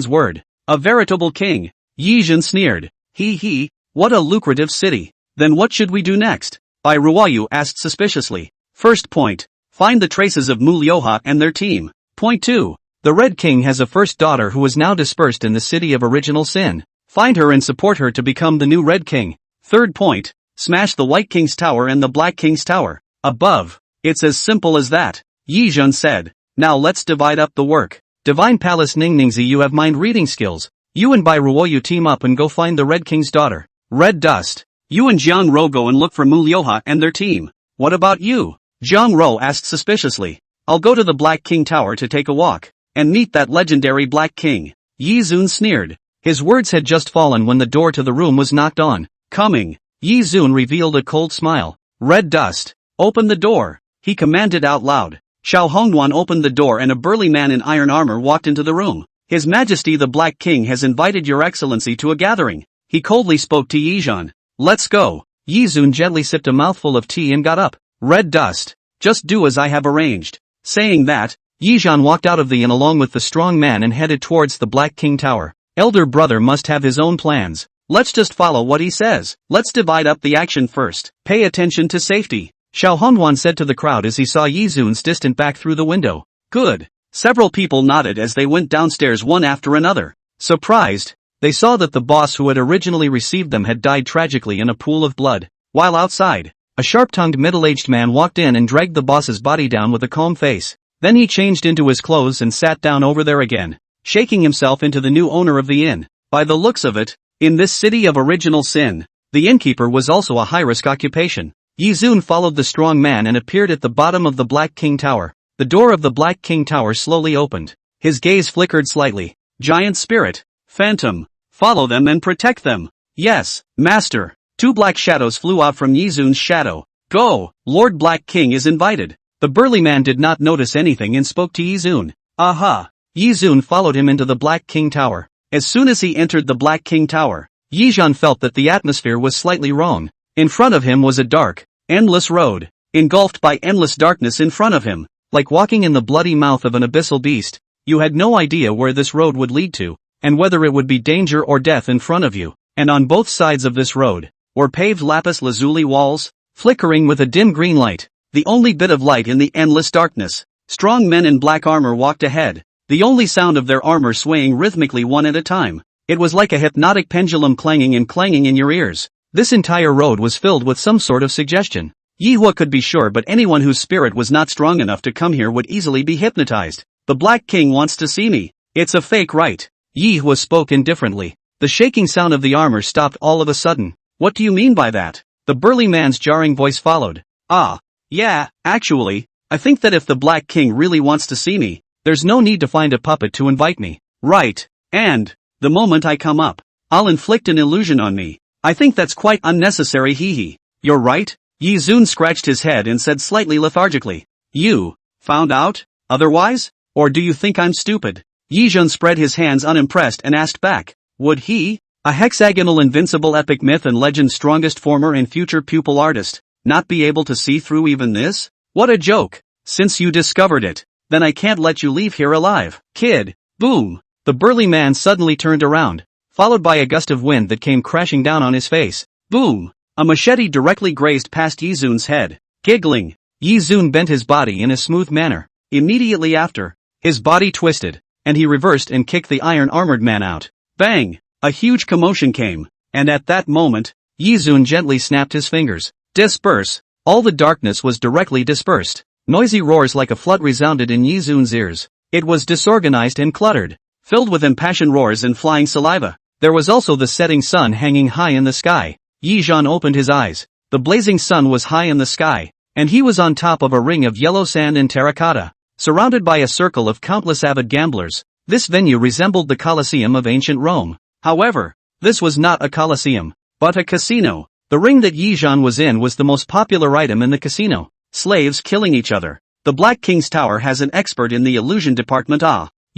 word. A veritable king. Yi Jun sneered. He, what a lucrative city. Then what should we do next? Bai Ruoyu asked suspiciously. First point, find the traces of Mu Liuha and their team. Point 2. The Red King has a first daughter who is now dispersed in the city of original sin. Find her and support her to become the new Red King. Third point, smash the White King's tower and the Black King's tower. Above. It's as simple as that. Yi Jun said. Now let's divide up the work. Divine Palace Ningningzi, you have mind reading skills. You and Bai Ruoyu team up and go find the Red King's daughter. Red Dust. You and Jiang Ro go and look for Mu Liuha and their team. What about you? Jiang Ro asked suspiciously. I'll go to the Black King Tower to take a walk, and meet that legendary Black King. Yi Jun sneered. His words had just fallen when the door to the room was knocked on. Coming. Yi Jun revealed a cold smile. Red Dust. Open the door. He commanded out loud. Xiao Hongduan opened the door and a burly man in iron armor walked into the room. His Majesty the Black King has invited your excellency to a gathering. He coldly spoke to Yi Jun. Let's go. Yi Jun gently sipped a mouthful of tea and got up. Red Dust. Just do as I have arranged. Saying that, Yi Jun walked out of the inn along with the strong man and headed towards the Black King Tower. Elder brother must have his own plans. Let's just follow what he says. Let's divide up the action first. Pay attention to safety. Xiao Hongduan said to the crowd as he saw Yi Jun's distant back through the window. Good. Several people nodded as they went downstairs one after another. Surprised, they saw that the boss who had originally received them had died tragically in a pool of blood. While outside, a sharp-tongued middle-aged man walked in and dragged the boss's body down with a calm face. Then he changed into his clothes and sat down over there again, shaking himself into the new owner of the inn. By the looks of it, in this city of original sin, the innkeeper was also a high-risk occupation. Yi Jun followed the strong man and appeared at the bottom of the Black King Tower. The door of the Black King Tower slowly opened. His gaze flickered slightly. Giant spirit. Phantom. Follow them and protect them. Yes, master. 2 black shadows flew out from Yi Jun's shadow. Go, Lord Black King is invited. The burly man did not notice anything and spoke to Yi Jun. Aha. Yi Jun followed him into the Black King Tower. As soon as he entered the Black King Tower, Yi Jun felt that the atmosphere was slightly wrong. In front of him was a dark, endless road, engulfed by endless darkness in front of him, like walking in the bloody mouth of an abyssal beast. You had no idea where this road would lead to, and whether it would be danger or death in front of you. And on both sides of this road were paved lapis lazuli walls, flickering with a dim green light, the only bit of light in the endless darkness. Strong men in black armor walked ahead, the only sound of their armor swaying rhythmically one at a time. It was like a hypnotic pendulum clanging in your ears. This entire road was filled with some sort of suggestion. Yi Hua could be sure, but anyone whose spirit was not strong enough to come here would easily be hypnotized. The Black King wants to see me. It's a fake, right? Yi Hua spoke indifferently. The shaking sound of the armor stopped all of a sudden. What do you mean by that? The burly man's jarring voice followed. Yeah, actually, I think that if the Black King really wants to see me, there's no need to find a puppet to invite me. Right. And, the moment I come up, I'll inflict an illusion on me. I think that's quite unnecessary, hee. You're right? Yi Jun scratched his head and said slightly lethargically. You found out? Otherwise? Or do you think I'm stupid? Yi Jun spread his hands unimpressed and asked back. Would he, a hexagonal invincible epic myth and legend's strongest former and future pupil artist, not be able to see through even this? What a joke. Since you discovered it, then I can't let you leave here alive. Kid. Boom. The burly man suddenly turned around, followed by a gust of wind that came crashing down on his face. Boom. A machete directly grazed past Yi Jun's head. Giggling, Yi Jun bent his body in a smooth manner. Immediately after, his body twisted, and he reversed and kicked the iron-armored man out. Bang! A huge commotion came, and at that moment, Yi Jun gently snapped his fingers. Disperse! All the darkness was directly dispersed. Noisy roars like a flood resounded in Yi Jun's ears. It was disorganized and cluttered. filled with impassioned roars and flying saliva. There was also the setting sun hanging high in the sky. Yi Zhan opened his eyes. The blazing sun was high in the sky, and he was on top of a ring of yellow sand and terracotta, surrounded by a circle of countless avid gamblers. This venue resembled the Colosseum of ancient Rome. However, this was not a Colosseum, but a casino. The ring that Yi Zhan was in was the most popular item in the casino. Slaves killing each other. The Black King's tower has an expert in the illusion department.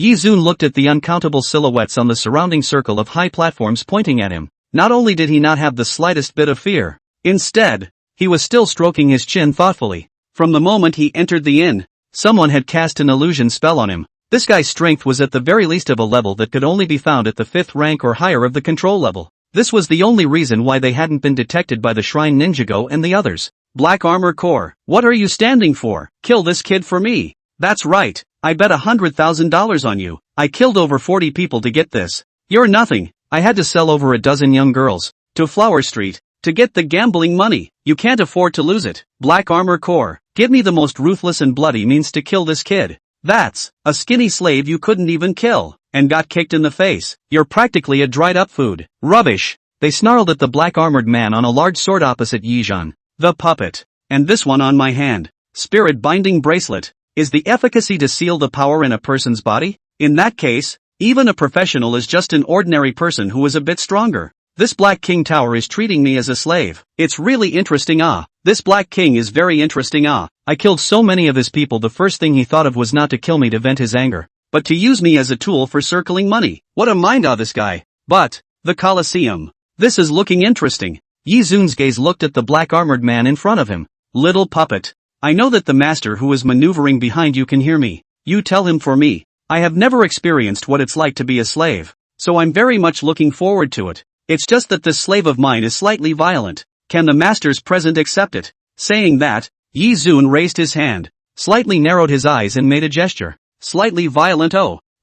Yi Zun looked at the uncountable silhouettes on the surrounding circle of high platforms pointing at him. Not only did he not have the slightest bit of fear, instead, he was still stroking his chin thoughtfully. From the moment he entered the inn, someone had cast an illusion spell on him. This guy's strength was at the very least of a level that could only be found at the 5th rank or higher of the control level. This was the only reason why they hadn't been detected by the Shrine Ninjago and the others. Black Armor Corps, what are you standing for? Kill this kid for me. That's right, I bet $100,000 on you. I killed over 40 people to get this. You're nothing. I had to sell over a dozen young girls to Flower Street to get the gambling money. You can't afford to lose it. Black Armor Corps, give me the most ruthless and bloody means to kill this kid. That's a skinny slave you couldn't even kill, and got kicked in the face. You're practically a dried up food. Rubbish. They snarled at the black armored man on a large sword opposite Yi Zhan. The puppet. And this one on my hand. Spirit binding bracelet. Is the efficacy to seal the power in a person's body? In that case, even a professional is just an ordinary person who is a bit stronger. This Black King Tower is treating me as a slave. It's really interesting. This Black King is very interesting. I killed so many of his people. The first thing he thought of was not to kill me to vent his anger, but to use me as a tool for circling money. What a mind this guy. But, the Colosseum. This is looking interesting. Yi Zun's gaze looked at the black armored man in front of him. Little puppet. I know that the master who is maneuvering behind you can hear me. You tell him for me. I have never experienced what it's like to be a slave, so I'm very much looking forward to it. It's just that this slave of mine is slightly violent. Can the masters present accept it? Saying that, Yi Zun raised his hand, slightly narrowed his eyes and made a gesture. Slightly violent.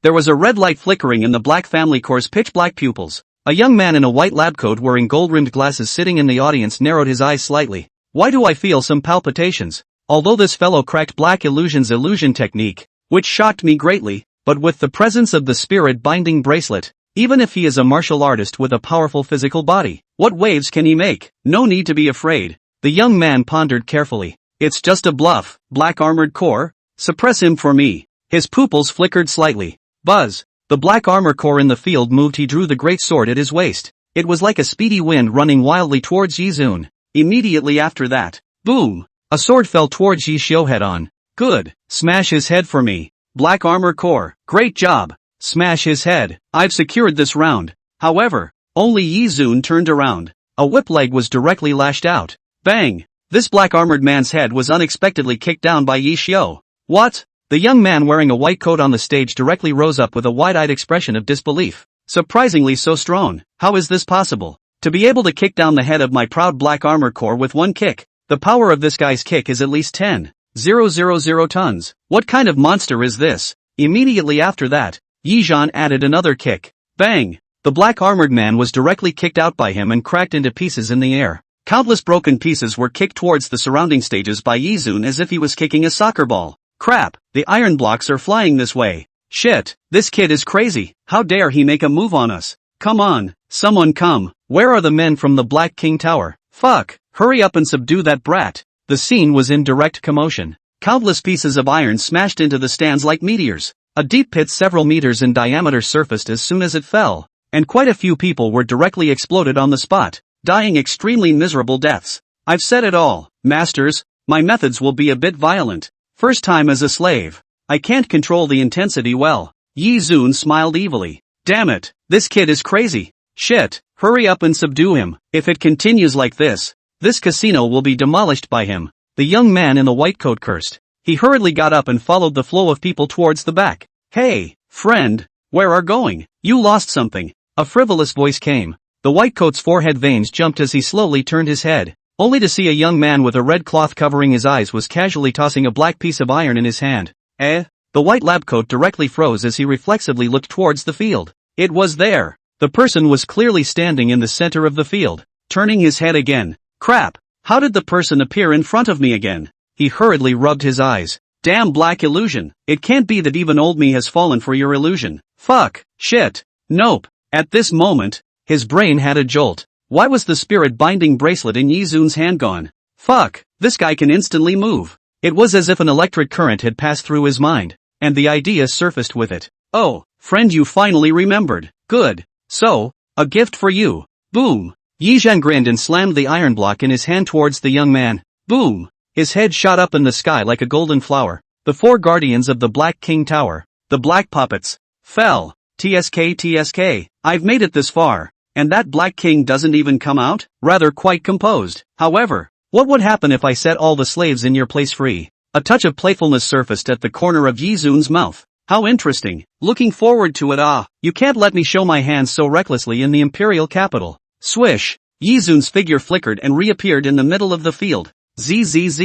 There was a red light flickering in the Black Family Corps' pitch-black pupils. A young man in a white lab coat wearing gold-rimmed glasses sitting in the audience narrowed his eyes slightly. Why do I feel some palpitations? Although this fellow cracked Black Illusion's illusion technique, which shocked me greatly, but with the presence of the spirit binding bracelet, even if he is a martial artist with a powerful physical body, what waves can he make? No need to be afraid. The young man pondered carefully. It's just a bluff. Black Armored Corps, suppress him for me. His pupils flickered slightly. Buzz. The Black Armor Corps in the field moved. He drew the great sword at his waist. It was like a speedy wind running wildly towards Yi Zun. Immediately after that, boom! A sword fell towards Yi Xiu head on. Good. Smash his head for me. Black Armor Corps, great job. Smash his head. I've secured this round. However, only Yi Zun turned around. A whip leg was directly lashed out. Bang! This black armored man's head was unexpectedly kicked down by Yi Xiu. What? The young man wearing a white coat on the stage directly rose up with a wide-eyed expression of disbelief. Surprisingly so strong. How is this possible? To be able to kick down the head of my proud Black Armor Corps with one kick. The power of this guy's kick is at least 10,000 tons. What kind of monster is this? Immediately after that, Yi Zhan added another kick. Bang! The black armored man was directly kicked out by him and cracked into pieces in the air. Countless broken pieces were kicked towards the surrounding stages by Yi Zun as if he was kicking a soccer ball. Crap, the iron blocks are flying this way. Shit, this kid is crazy. How dare he make a move on us? Come on, someone come. Where are the men from the Black King Tower? Fuck, hurry up and subdue that brat. The scene was in direct commotion. Countless pieces of iron smashed into the stands like meteors. A deep pit several meters in diameter surfaced as soon as it fell, and quite a few people were directly exploded on the spot, dying extremely miserable deaths. I've said it all, masters, my methods will be a bit violent. First time as a slave. I can't control the intensity well. Yi Zun smiled evilly. Damn it, this kid is crazy. Shit, hurry up and subdue him. If it continues like this casino will be demolished by him. The young man in the white coat cursed. He hurriedly got up and followed the flow of people towards the back. Hey, friend, where are going? You lost something. A frivolous voice came. The white coat's forehead veins jumped as he slowly turned his head, only to see a young man with a red cloth covering his eyes was casually tossing a black piece of iron in his hand. The white lab coat directly froze as he reflexively looked towards the field. It was there. The person was clearly standing in the center of the field, turning his head again. Crap, how did the person appear in front of me again? He hurriedly rubbed his eyes. Damn Black Illusion, it can't be that even old me has fallen for your illusion. Fuck, shit, nope. At this moment, his brain had a jolt. Why was the spirit binding bracelet in Yizun's hand gone? Fuck, this guy can instantly move. It was as if an electric current had passed through his mind, and the idea surfaced with it. Oh, friend, you finally remembered. Good. So, a gift for you. Boom. Yizhan grinned and slammed the iron block in his hand towards the young man. Boom. His head shot up in the sky like a golden flower. The 4 guardians of the Black King Tower, the Black Puppets, fell. TSK, I've made it this far. And that Black King doesn't even come out? Rather quite composed. However, what would happen if I set all the slaves in your place free? A touch of playfulness surfaced at the corner of Yizun's mouth. How interesting. Looking forward to it. You can't let me show my hands so recklessly in the imperial capital. Swish. Yizun's figure flickered and reappeared in the middle of the field. Zzz.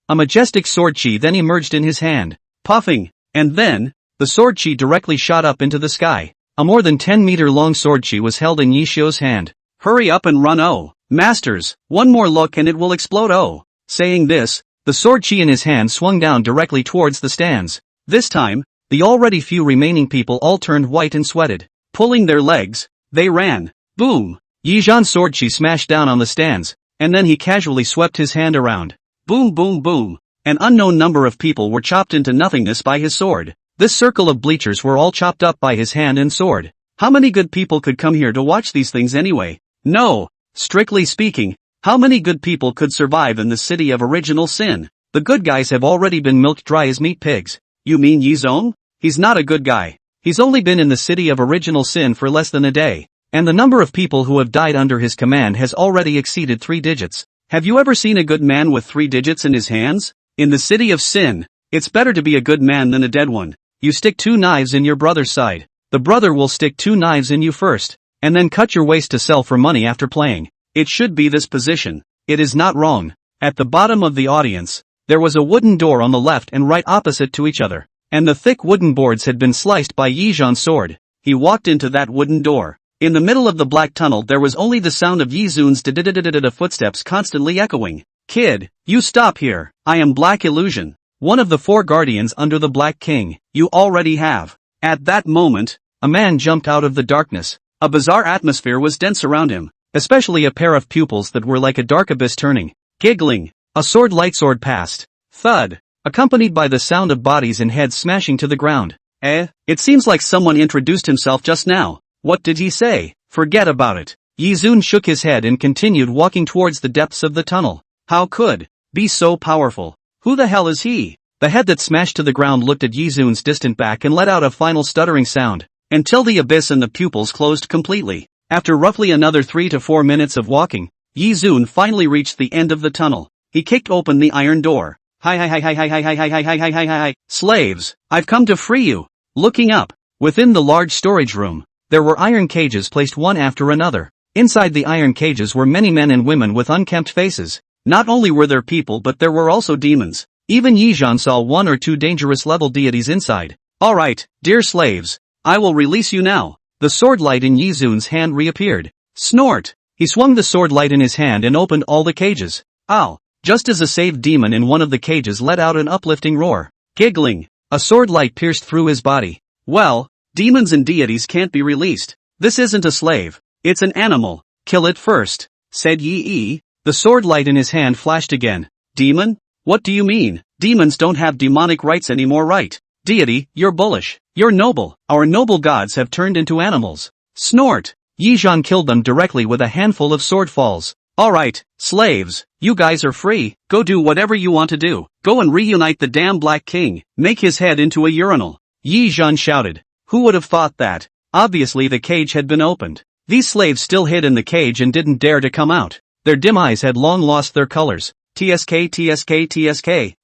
A majestic sword chi then emerged in his hand. Puffing. And then, the sword chi directly shot up into the sky. A more than 10-meter long sword chi was held in Yishio's hand. Hurry up and run, masters, one more look and it will explode, Saying this, the sword chi in his hand swung down directly towards the stands. This time, the already few remaining people all turned white and sweated. Pulling their legs, they ran. Boom! Yizhan's sword chi smashed down on the stands, and then he casually swept his hand around. Boom boom boom. An unknown number of people were chopped into nothingness by his sword. This circle of bleachers were all chopped up by his hand and sword. How many good people could come here to watch these things anyway? No. Strictly speaking, how many good people could survive in the city of original sin? The good guys have already been milked dry as meat pigs. You mean Yizong? He's not a good guy. He's only been in the city of original sin for less than a day. And the number of people who have died under his command has already exceeded 3 digits. Have you ever seen a good man with 3 digits in his hands? In the city of sin, it's better to be a good man than a dead one. You stick 2 knives in your brother's side. The brother will stick 2 knives in you first, and then cut your waist to sell for money after playing. It should be this position. It is not wrong. At the bottom of the audience, there was a wooden door on the left and right opposite to each other, and the thick wooden boards had been sliced by Yizhan's sword. He walked into that wooden door. In the middle of the black tunnel there was only the sound of Yizun's da-da-da-da-da footsteps constantly echoing. Kid, you stop here. I am Black Illusion, one of the 4 guardians under the Black King. You already have. At that moment, a man jumped out of the darkness. A bizarre atmosphere was dense around him, especially a pair of pupils that were like a dark abyss turning. Giggling, a lightsword passed. Thud, accompanied by the sound of bodies and heads smashing to the ground. It seems like someone introduced himself just now. What did he say? Forget about it. Yizun shook his head and continued walking towards the depths of the tunnel. How could be so powerful? Who the hell is he? The head that smashed to the ground looked at Yizun's distant back and let out a final stuttering sound, until the abyss and the pupils closed completely. After roughly another 3 to 4 minutes of walking, Yizun finally reached the end of the tunnel. He kicked open the iron door. Hi. Slaves, I've come to free you. Looking up, within the large storage room, there were iron cages placed one after another. Inside the iron cages were many men and women with unkempt faces. Not only were there people but there were also demons. Even Yizhan saw 1 or 2 dangerous level deities inside. Alright, dear slaves, I will release you now. The sword light in Yizun's hand reappeared. Snort! He swung the sword light in his hand and opened all the cages. Ow! Just as a saved demon in one of the cages let out an uplifting roar. Giggling, a sword light pierced through his body. Well, demons and deities can't be released. This isn't a slave. It's an animal. Kill it first, said Yi. The sword light in his hand flashed again. Demon? What do you mean? Demons don't have demonic rights anymore, right? Deity, you're bullish. You're noble. Our noble gods have turned into animals. Snort! Yizhan killed them directly with a handful of sword falls. Alright, slaves, you guys are free. Go do whatever you want to do. Go and reunite the damn Black King. Make his head into a urinal. Yizhan shouted. Who would have thought that? Obviously the cage had been opened. These slaves still hid in the cage and didn't dare to come out. Their dim eyes had long lost their colors. TSK.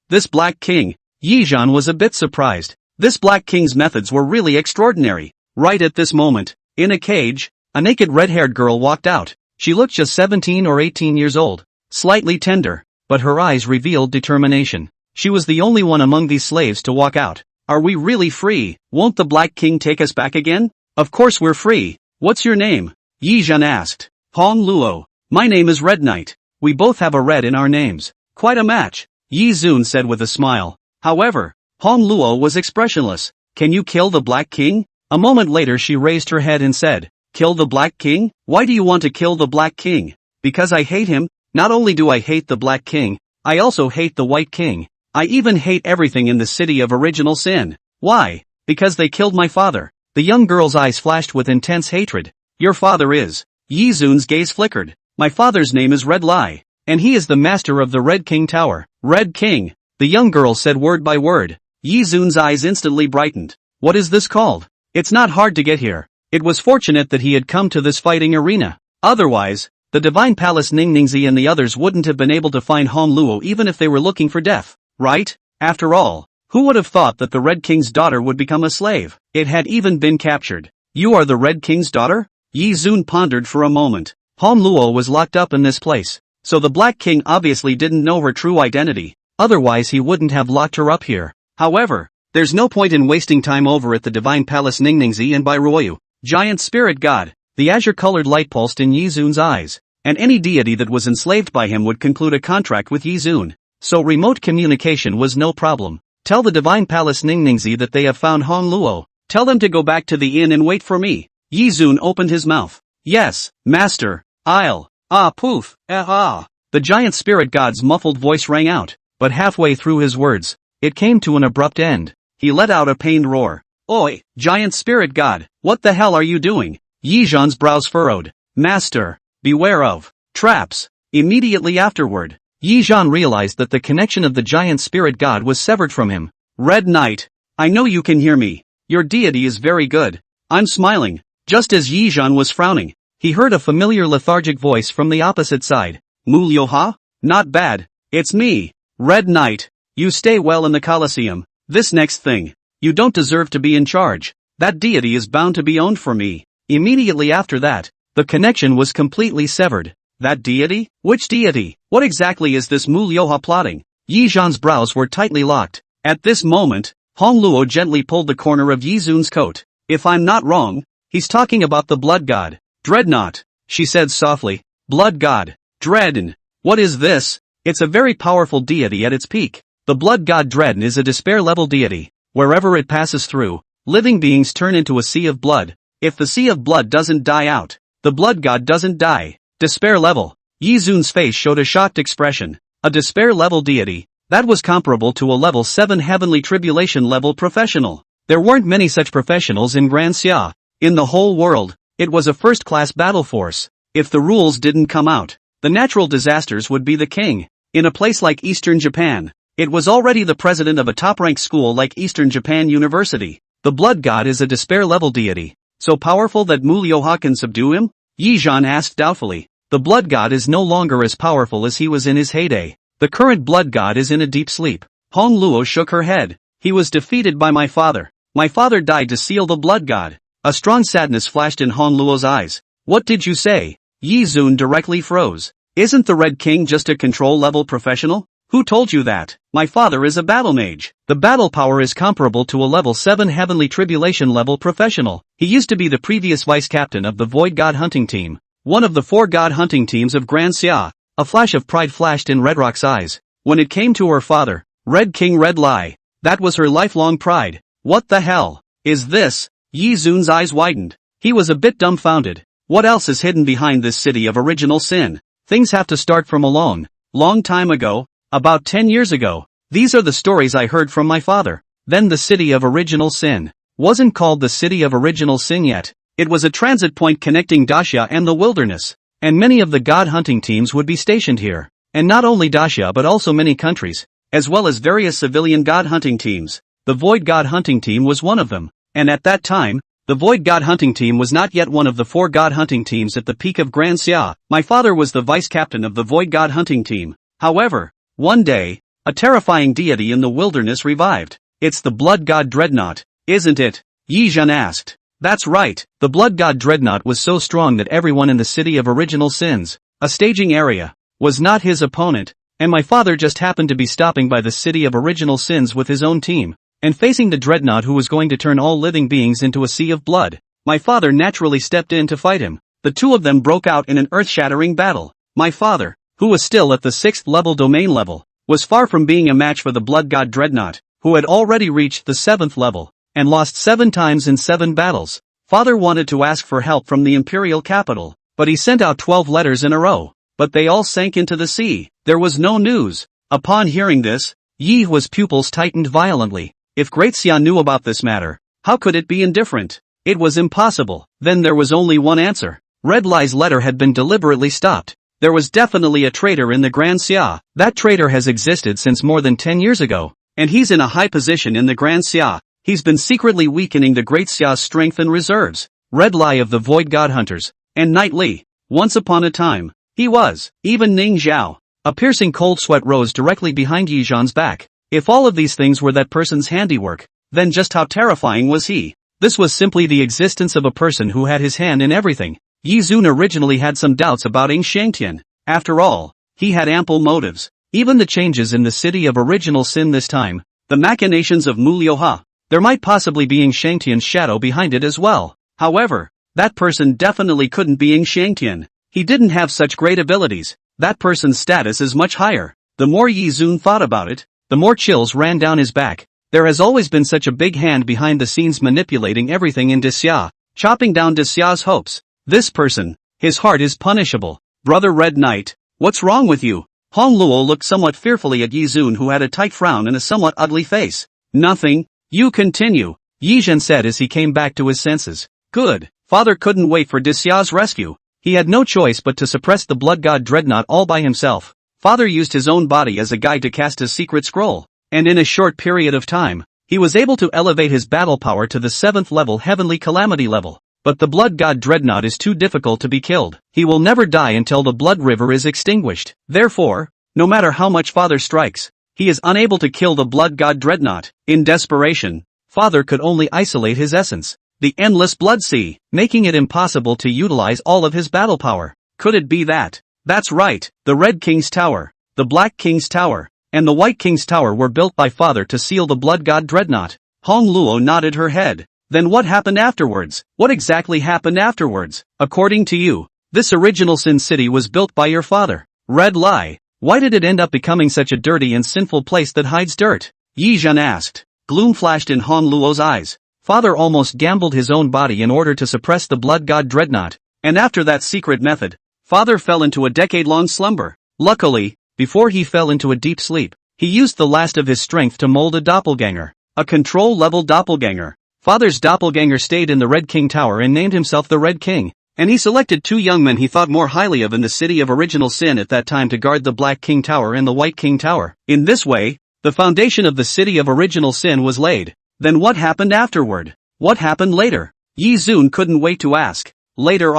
This Black King. Yizhan was a bit surprised. This Black King's methods were really extraordinary. Right at this moment, in a cage, a naked red-haired girl walked out. She looked just 17 or 18 years old. Slightly tender, but her eyes revealed determination. She was the only one among these slaves to walk out. Are we really free? Won't the Black King take us back again? Of course we're free. What's your name? Yizhan asked. Hong Luo. My name is Red Knight. We both have a red in our names. Quite a match, Yizun said with a smile. However, Hong Luo was expressionless. Can you kill the Black King? A moment later she raised her head and said, "Kill the Black King? Why do you want to kill the Black King?" "Because I hate him. Not only do I hate the Black King, I also hate the White King. I even hate everything in the city of original sin." "Why?" "Because they killed my father." The young girl's eyes flashed with intense hatred. "Your father is..." Yi Zun's gaze flickered. "My father's name is Red Lai, and he is the master of the Red King Tower." "Red King," the young girl said word by word. Yi Zun's eyes instantly brightened. "What is this called? It's not hard to get here." It was fortunate that he had come to this fighting arena. Otherwise, the Divine Palace Ningningzi and the others wouldn't have been able to find Hong Luo even if they were looking for death, right? After all, who would have thought that the Red King's daughter would become a slave? It had even been captured. "You are the Red King's daughter?" Yi Zun pondered for a moment. Hong Luo was locked up in this place, so the Black King obviously didn't know her true identity, otherwise he wouldn't have locked her up here. However, there's no point in wasting time over at the Divine Palace Ningningzi and Bairuoyu. Giant Spirit God. The azure-colored light pulsed in Yi Zun's eyes, and any deity that was enslaved by him would conclude a contract with Yi Zun, so remote communication was no problem. "Tell the Divine Palace Ningningzi that they have found Hong Luo. Tell them to go back to the inn and wait for me." Yi Zun opened his mouth. "Yes, master, I'll..." Poof, The giant spirit god's muffled voice rang out, but halfway through his words, it came to an abrupt end. He let out a pained roar. "Oi, giant spirit god, what the hell are you doing?" Yi Zhan's brows furrowed. "Master, beware of traps." Immediately afterward, Yi Zhan realized that the connection of the giant spirit god was severed from him. "Red Knight, I know you can hear me. Your deity is very good." I'm smiling. Just as Yi Zhan was frowning, he heard a familiar lethargic voice from the opposite side. "Mu Liuha? Not bad. It's me, Red Knight. You stay well in the Colosseum. This next thing, you don't deserve to be in charge. That deity is bound to be owned for me." Immediately after that, the connection was completely severed. That deity? Which deity? What exactly is this Mu Liuha plotting? Yi Zhan's brows were tightly locked. At this moment, Hong Luo gently pulled the corner of Yi Zun's coat. "If I'm not wrong, he's talking about the blood god. Dreadnought," she said softly. "Blood god. Dredn. What is this?" "It's a very powerful deity at its peak. The blood god Dredn is a despair-level deity. Wherever it passes through, living beings turn into a sea of blood. If the sea of blood doesn't die out, the blood god doesn't die." Despair level. Yi Zun's face showed a shocked expression. A despair level deity? That was comparable to a level 7 heavenly tribulation level professional. There weren't many such professionals in Grand Xia. In the whole world, it was a first-class battle force. If the rules didn't come out, the natural disasters would be the king. In a place like Eastern Japan, it was already the president of a top-ranked school like Eastern Japan University. The blood god is a despair-level deity, so powerful that Mu Liuha can subdue him? Yi Zhan asked doubtfully. The blood god is no longer as powerful as he was in his heyday. The current blood god is in a deep sleep. Hong Luo shook her head. "He was defeated by my father. My father died to seal the blood god." A strong sadness flashed in Hong Luo's eyes. "What did you say?" Yi Zun directly froze. "Isn't the Red King just a control-level professional? Who told you that?" "My father is a battle mage. The battle power is comparable to a level 7 heavenly tribulation level professional. He used to be the previous vice-captain of the Void God hunting team, one of the 4 god hunting teams of Grand Xia." A flash of pride flashed in Red Rock's eyes. When it came to her father, Red King Red Lai, that was her lifelong pride. "What the hell is this?" Yi Zun's eyes widened. He was a bit dumbfounded. What else is hidden behind this city of original sin? Things have to start from a long time ago, about 10 years ago. These are the stories I heard from my father. Then the city of original sin wasn't called the city of original sin yet. It was a transit point connecting Daxia and the wilderness, and many of the god hunting teams would be stationed here. And not only Daxia but also many countries, as well as various civilian god hunting teams. The Void God hunting team was one of them, and at that time, the Void God hunting team was not yet one of the 4 god hunting teams at the peak of Grand Xia. My father was the vice-captain of the Void God hunting team. However, one day, a terrifying deity in the wilderness revived. "It's the blood god Dreadnought, isn't it?" Yi Zhan asked. "That's right. The blood god Dreadnought was so strong that everyone in the city of original sins, a staging area, was not his opponent, and my father just happened to be stopping by the city of original sins with his own team, and facing the Dreadnought who was going to turn all living beings into a sea of blood. My father naturally stepped in to fight him. The two of them broke out in an earth-shattering battle. My father, who was still at the 6th level domain level, was far from being a match for the blood god Dreadnought, who had already reached the 7th level. and lost 7 times in 7 battles. Father wanted to ask for help from the imperial capital, but he sent out 12 letters in a row, but they all sank into the sea. There was no news. Upon hearing this, Yi's pupils tightened violently. If Great Xia knew about this matter, how could it be indifferent? It was impossible. Then there was only one answer. Red Lie's letter had been deliberately stopped. There was definitely a traitor in the Grand Xia. That traitor has existed since more than 10 years ago, and he's in a high position in the Grand Xia. He's been secretly weakening the Great Xia's strength and reserves. Red Lie of the Void God Hunters, and Knight Li. Once upon a time, he was. Even Ning Zhao. A piercing cold sweat rose directly behind Yi Zhan's back. If all of these things were that person's handiwork, then just how terrifying was he? This was simply the existence of a person who had his hand in everything. Yi Zun originally had some doubts about Ying Shangtian. After all, he had ample motives. Even the changes in the city of original sin this time, the machinations of Mu Liuha, there might possibly be Ying Shangtian's shadow behind it as well. However, that person definitely couldn't be Ying Shangtian. He didn't have such great abilities. That person's status is much higher. The more Yi Zun thought about it, the more chills ran down his back. There has always been such a big hand behind the scenes manipulating everything in Xia, chopping down Xia's hopes. This person, his heart is punishable. Brother Red Knight, what's wrong with you? Hong Luo looked somewhat fearfully at Yi Zun, who had a tight frown and a somewhat ugly face. Nothing. You continue, Yi Zhen said as he came back to his senses. Good. Father couldn't wait for Xia's rescue. He had no choice but to suppress the blood god Dreadnought all by himself. Father used his own body as a guide to cast his secret scroll, and in a short period of time, he was able to elevate his battle power to the 7th level Heavenly Calamity level. But the blood god Dreadnought is too difficult to be killed. He will never die until the blood river is extinguished. Therefore, no matter how much Father strikes, he is unable to kill the blood god Dreadnought. In desperation, Father could only isolate his essence, the endless blood sea, making it impossible to utilize all of his battle power. Could it be that? That's right, the Red King's Tower, the Black King's Tower, and the White King's Tower were built by Father to seal the blood god Dreadnought. Hong Luo nodded her head. Then what happened afterwards? What exactly happened afterwards? According to you, this original Sin City was built by your father. Red Lie. Why did it end up becoming such a dirty and sinful place that hides dirt? Yi Zhan asked. Gloom flashed in Hong Luo's eyes. Father almost gambled his own body in order to suppress the blood god Dreadnought, and after that secret method, Father fell into a decade-long slumber. Luckily, before he fell into a deep sleep, he used the last of his strength to mold a doppelganger. A control-level doppelganger. Father's doppelganger stayed in the Red King Tower and named himself the Red King, and he selected 2 young men he thought more highly of in the city of original sin at that time to guard the Black King Tower and the White King Tower. In this way, the foundation of the city of original sin was laid. Then what happened afterward? What happened later? Yi Zun couldn't wait to ask. Later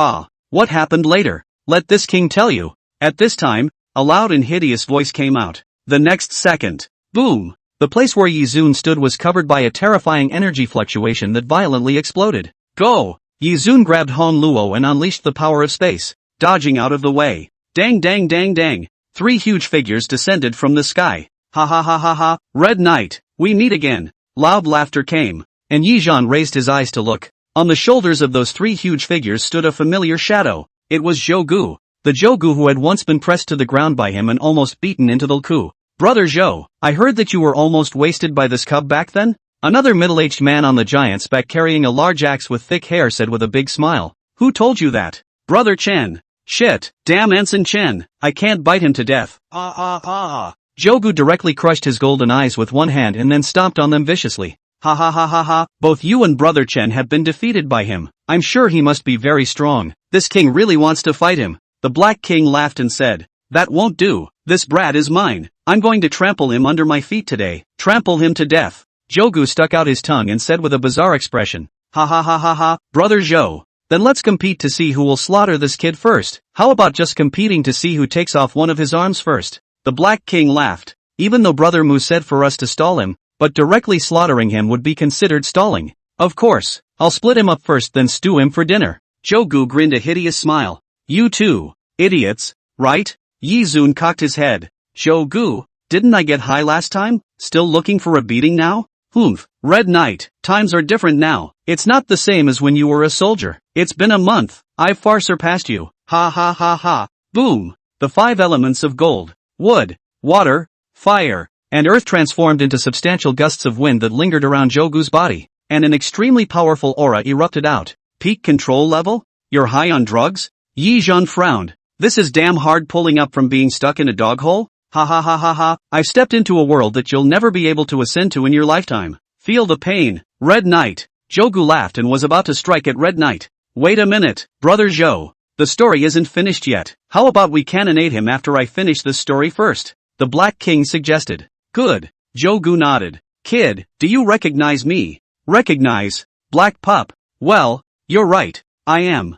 what happened later? Let this king tell you. At this time, a loud and hideous voice came out. The next second, boom! The place where Yi Zun stood was covered by a terrifying energy fluctuation that violently exploded. Go! Yi Zun grabbed Hong Luo and unleashed the power of space, dodging out of the way. Dang dang dang dang! 3 huge figures descended from the sky. Ha ha ha ha ha! Red Knight, we meet again! Loud laughter came, and Yi Zhan raised his eyes to look. On the shoulders of those 3 huge figures stood a familiar shadow. It was Zhou Gu, the Zhou Gu who had once been pressed to the ground by him and almost beaten into the coup. Brother Zhou, I heard that you were almost wasted by this cub back then? Another middle-aged man on the giant's back carrying a large axe with thick hair said with a big smile. Who told you that? Brother Chen. Shit, damn Ensign Chen, I can't bite him to death. Zhou Gu directly crushed his golden eyes with one hand and then stomped on them viciously. Ha ha ha ha ha, both you and Brother Chen have been defeated by him. I'm sure he must be very strong. This king really wants to fight him. The Black King laughed and said, that won't do. This brat is mine. I'm going to trample him under my feet today. Trample him to death. Zhou Gu stuck out his tongue and said with a bizarre expression. Ha ha ha ha ha, Brother Zhou. Then let's compete to see who will slaughter this kid first. How about just competing to see who takes off one of his arms first? The Black King laughed. Even though Brother Mu said for us to stall him, but directly slaughtering him would be considered stalling. Of course, I'll split him up first then stew him for dinner. Zhou Gu grinned a hideous smile. You two, idiots, right? Yi Zun cocked his head. Zhou Gu, didn't I get high last time? Still looking for a beating now? Humph, Red Knight, times are different now. It's not the same as when you were a soldier. It's been a month. I've far surpassed you. Ha ha ha ha. Boom. The 5 elements of gold, wood, water, fire, and earth transformed into substantial gusts of wind that lingered around Zhou Gu's body, and an extremely powerful aura erupted out. Peak control level? You're high on drugs? Yi Zhan frowned. This is damn hard pulling up from being stuck in a dog hole? Ha ha ha ha ha. I've stepped into a world that you'll never be able to ascend to in your lifetime. Feel the pain. Red Knight. Jogu laughed and was about to strike at Red Knight. Wait a minute, Brother Zhou. The story isn't finished yet. How about we cannonade him after I finish this story first? The Black King suggested. Good. Jogu nodded. Kid, do you recognize me? Recognize? Black Pup. Well, you're right. I am.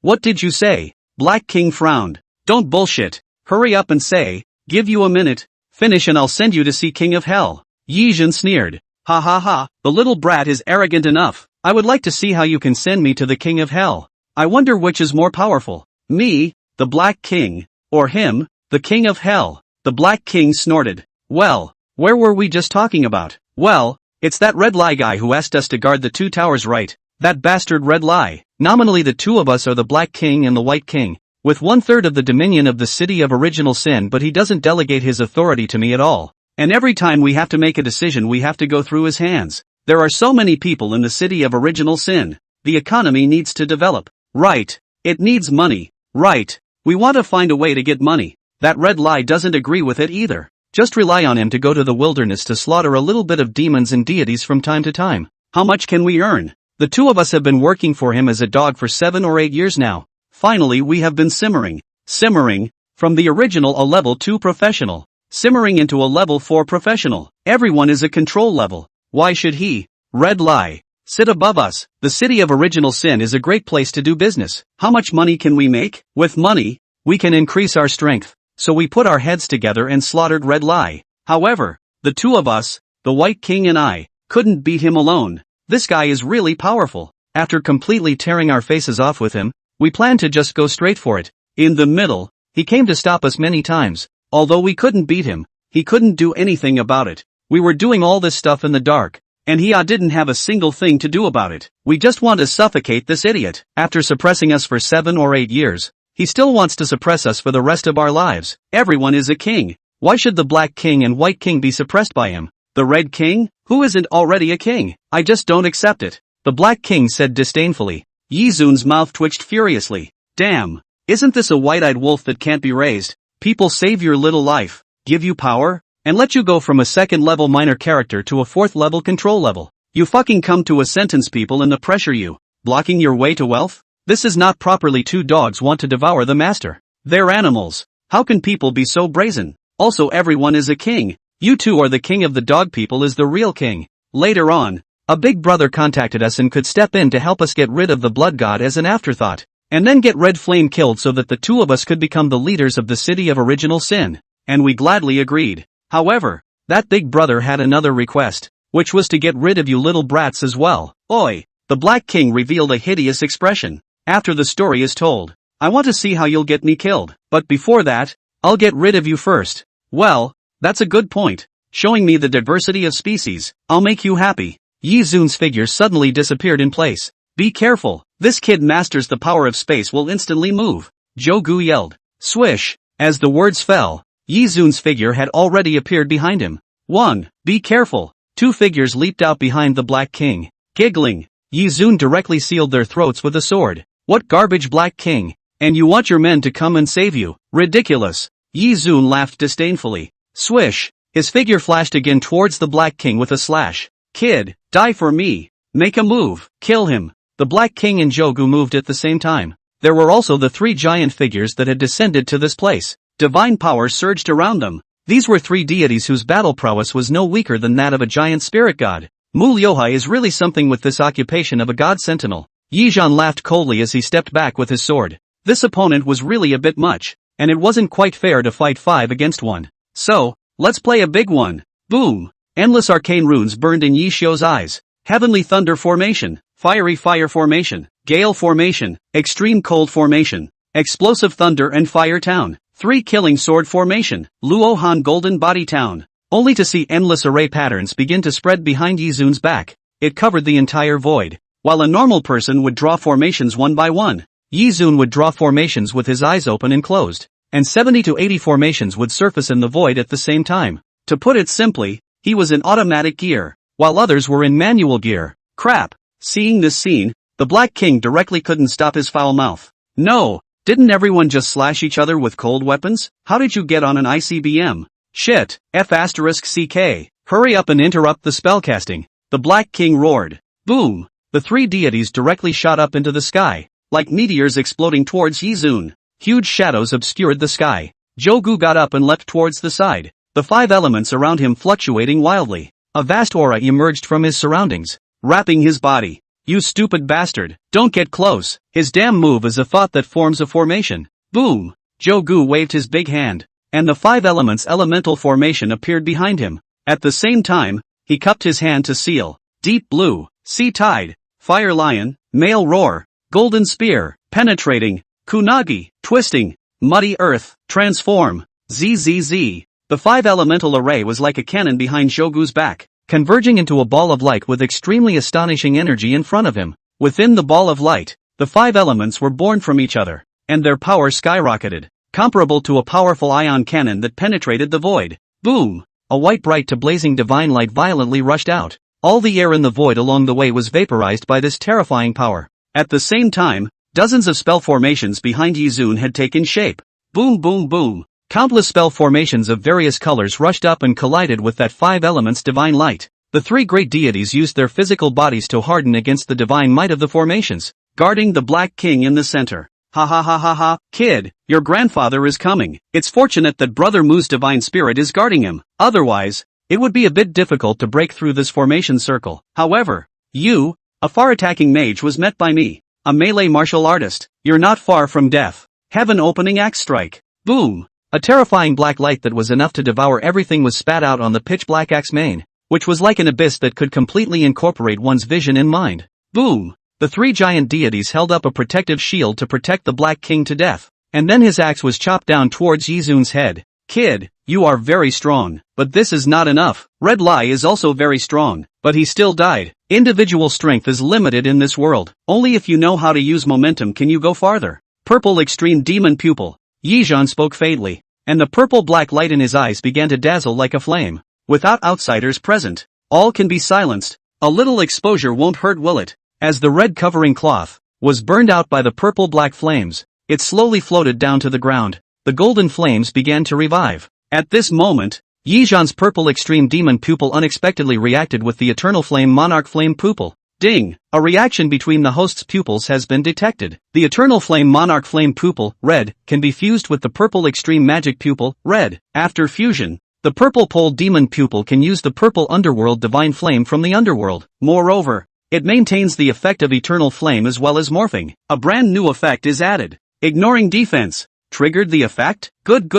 What did you say? Black King frowned. Don't bullshit. Hurry up and say, give you a minute. Finish and I'll send you to see King of Hell. Yi Zhan sneered. Ha ha ha, the little brat is arrogant enough. I would like to see how you can send me to the King of Hell. I wonder which is more powerful. Me, the Black King, or him, the King of Hell. The Black King snorted. Well, where were we just talking about? Well, it's that Red Lie guy who asked us to guard the 2 towers, right? That bastard Red Lie. Nominally the 2 of us are the Black King and the White King, with 1/3 of the dominion of the City of Original Sin, but he doesn't delegate his authority to me at all. And every time we have to make a decision we have to go through his hands. There are so many people in the City of Original Sin. The economy needs to develop. Right. It needs money. Right. We want to find a way to get money. That Red Lie doesn't agree with it either. Just rely on him to go to the wilderness to slaughter a little bit of demons and deities from time to time. How much can we earn? The 2 of us have been working for him as a dog for 7 or 8 years now. Finally we have been simmering. Simmering. From the original a level 2 professional. Simmering into a level 4 professional. Everyone is a control level. Why should he, Red Lie, sit above us? The City of Original Sin is a great place to do business. How much money can we make? With money, we can increase our strength. So we put our heads together and slaughtered Red Lie. However, the 2 of us, the White King and I, couldn't beat him alone. This guy is really powerful. After completely tearing our faces off with him, we planned to just go straight for it. In the middle, he came to stop us many times. Although we couldn't beat him, he couldn't do anything about it. We were doing all this stuff in the dark, and he didn't have a single thing to do about it. We just want to suffocate this idiot. After suppressing us for 7 or 8 years, he still wants to suppress us for the rest of our lives. Everyone is a king. Why should the Black King and White King be suppressed by him? The Red King? Who isn't already a king? I just don't accept it. The Black King said disdainfully. Yi Zhan's mouth twitched furiously. Damn. Isn't this a white-eyed wolf that can't be raised? People save your little life, give you power, and let you go from a 2nd level minor character to a 4th level control level. You fucking come to a sentence people and pressure you, blocking your way to wealth? This is not properly. 2 dogs want to devour the master. They're animals. How can people be so brazen? Also everyone is a king. You 2 are the king of the dog people is the real king. Later on, a big brother contacted us and could step in to help us get rid of the blood god as an afterthought. And then get Red Flame killed so that the 2 of us could become the leaders of the City of Original Sin. And we gladly agreed. However, that big brother had another request, which was to get rid of you little brats as well. Oi! The Black King revealed a hideous expression. After the story is told, I want to see how you'll get me killed. But before that, I'll get rid of you first. Well, that's a good point. Showing me the diversity of species, I'll make you happy. Yi Zhan's figure suddenly disappeared in place. Be careful. This kid masters the power of space will instantly move. Jogu yelled. Swish. As the words fell, Yi Zhan's figure had already appeared behind him. 1. Be careful. 2 figures leaped out behind the Black King. Giggling, Yi Zhan directly sealed their throats with a sword. What garbage, Black King? And you want your men to come and save you? Ridiculous. Yi Zhan laughed disdainfully. Swish. His figure flashed again towards the Black King with a slash. Kid, die for me. Make a move. Kill him. The Black King and Jogu moved at the same time. There were also the 3 giant figures that had descended to this place. Divine power surged around them. These were 3 deities whose battle prowess was no weaker than that of a giant spirit god. Mu Lyohai is really something with this occupation of a god sentinel. Yi Zhan laughed coldly as he stepped back with his sword. This opponent was really a bit much, and it wasn't quite fair to fight 5 against 1. So, let's play a big one. Boom! Endless arcane runes burned in Yi Xiu's eyes. Heavenly Thunder Formation, Fiery Fire Formation, Gale Formation, Extreme Cold Formation, Explosive Thunder and Fire Town, 3 Killing Sword Formation, Luohan Golden Body Town. Only to see endless array patterns begin to spread behind Yi Zhan's back. It covered the entire void. While a normal person would draw formations one by one, Yi Zhan would draw formations with his eyes open and closed, and 70 to 80 formations would surface in the void at the same time. To put it simply, he was in automatic gear, while others were in manual gear. Crap. Seeing this scene, the Black King directly couldn't stop his foul mouth. No, didn't everyone just slash each other with cold weapons? How did you get on an ICBM? Shit, F***CK. Hurry up and interrupt the spellcasting. The Black King roared. Boom. The three deities directly shot up into the sky, like meteors exploding towards Yizun. Huge shadows obscured the sky. Jogu got up and leapt towards the side, the five elements around him fluctuating wildly. A vast aura emerged from his surroundings, wrapping his body. You stupid bastard, don't get close. His damn move is a thought that forms a formation. Boom. Jogu waved his big hand, and the five elements elemental formation appeared behind him. At the same time, he cupped his hand to seal. Deep blue, sea tide, fire lion, male roar, golden spear, penetrating, kunagi, twisting, muddy earth, transform, zzz. The five elemental array was like a cannon behind Jogu's back, converging into a ball of light with extremely astonishing energy in front of him. Within the ball of light, the five elements were born from each other, and their power skyrocketed, comparable to a powerful ion cannon that penetrated the void. Boom! A white bright to blazing divine light violently rushed out. All the air in the void along the way was vaporized by this terrifying power. At the same time, dozens of spell formations behind Yizun had taken shape. Boom boom boom. Countless spell formations of various colors rushed up and collided with that five elements divine light. The three great deities used their physical bodies to harden against the divine might of the formations, guarding the Black King in the center. Ha ha ha ha ha, kid, your grandfather is coming. It's fortunate that Brother Mu's divine spirit is guarding him. Otherwise, it would be a bit difficult to break through this formation circle. However, you, a far-attacking mage, was met by me, a melee martial artist. You're not far from death. Have an opening axe strike. Boom. A terrifying black light that was enough to devour everything was spat out on the pitch-black axe main, which was like an abyss that could completely incorporate one's vision and mind. Boom! The three giant deities held up a protective shield to protect the Black King to death, and then his axe was chopped down towards Yizun's head. Kid, you are very strong, but this is not enough. Red Lai is also very strong, but he still died. Individual strength is limited in this world. Only if you know how to use momentum can you go farther. Purple Extreme Demon Pupil. Yizhan spoke faintly, and the purple-black light in his eyes began to dazzle like a flame. Without outsiders present, all can be silenced. A little exposure won't hurt, will it? As the red covering cloth was burned out by the purple-black flames, it slowly floated down to the ground. The golden flames began to revive. At this moment, Yizhan's purple extreme demon pupil unexpectedly reacted with the eternal flame monarch flame pupil. Ding! A reaction between the host's pupils has been detected. The eternal flame monarch flame pupil, red, can be fused with the purple extreme magic pupil, red. After fusion, the purple pole demon pupil can use the purple underworld divine flame from the underworld. Moreover, it maintains the effect of eternal flame as well as morphing. A brand new effect is added. Ignoring defense. Triggered the effect? Good.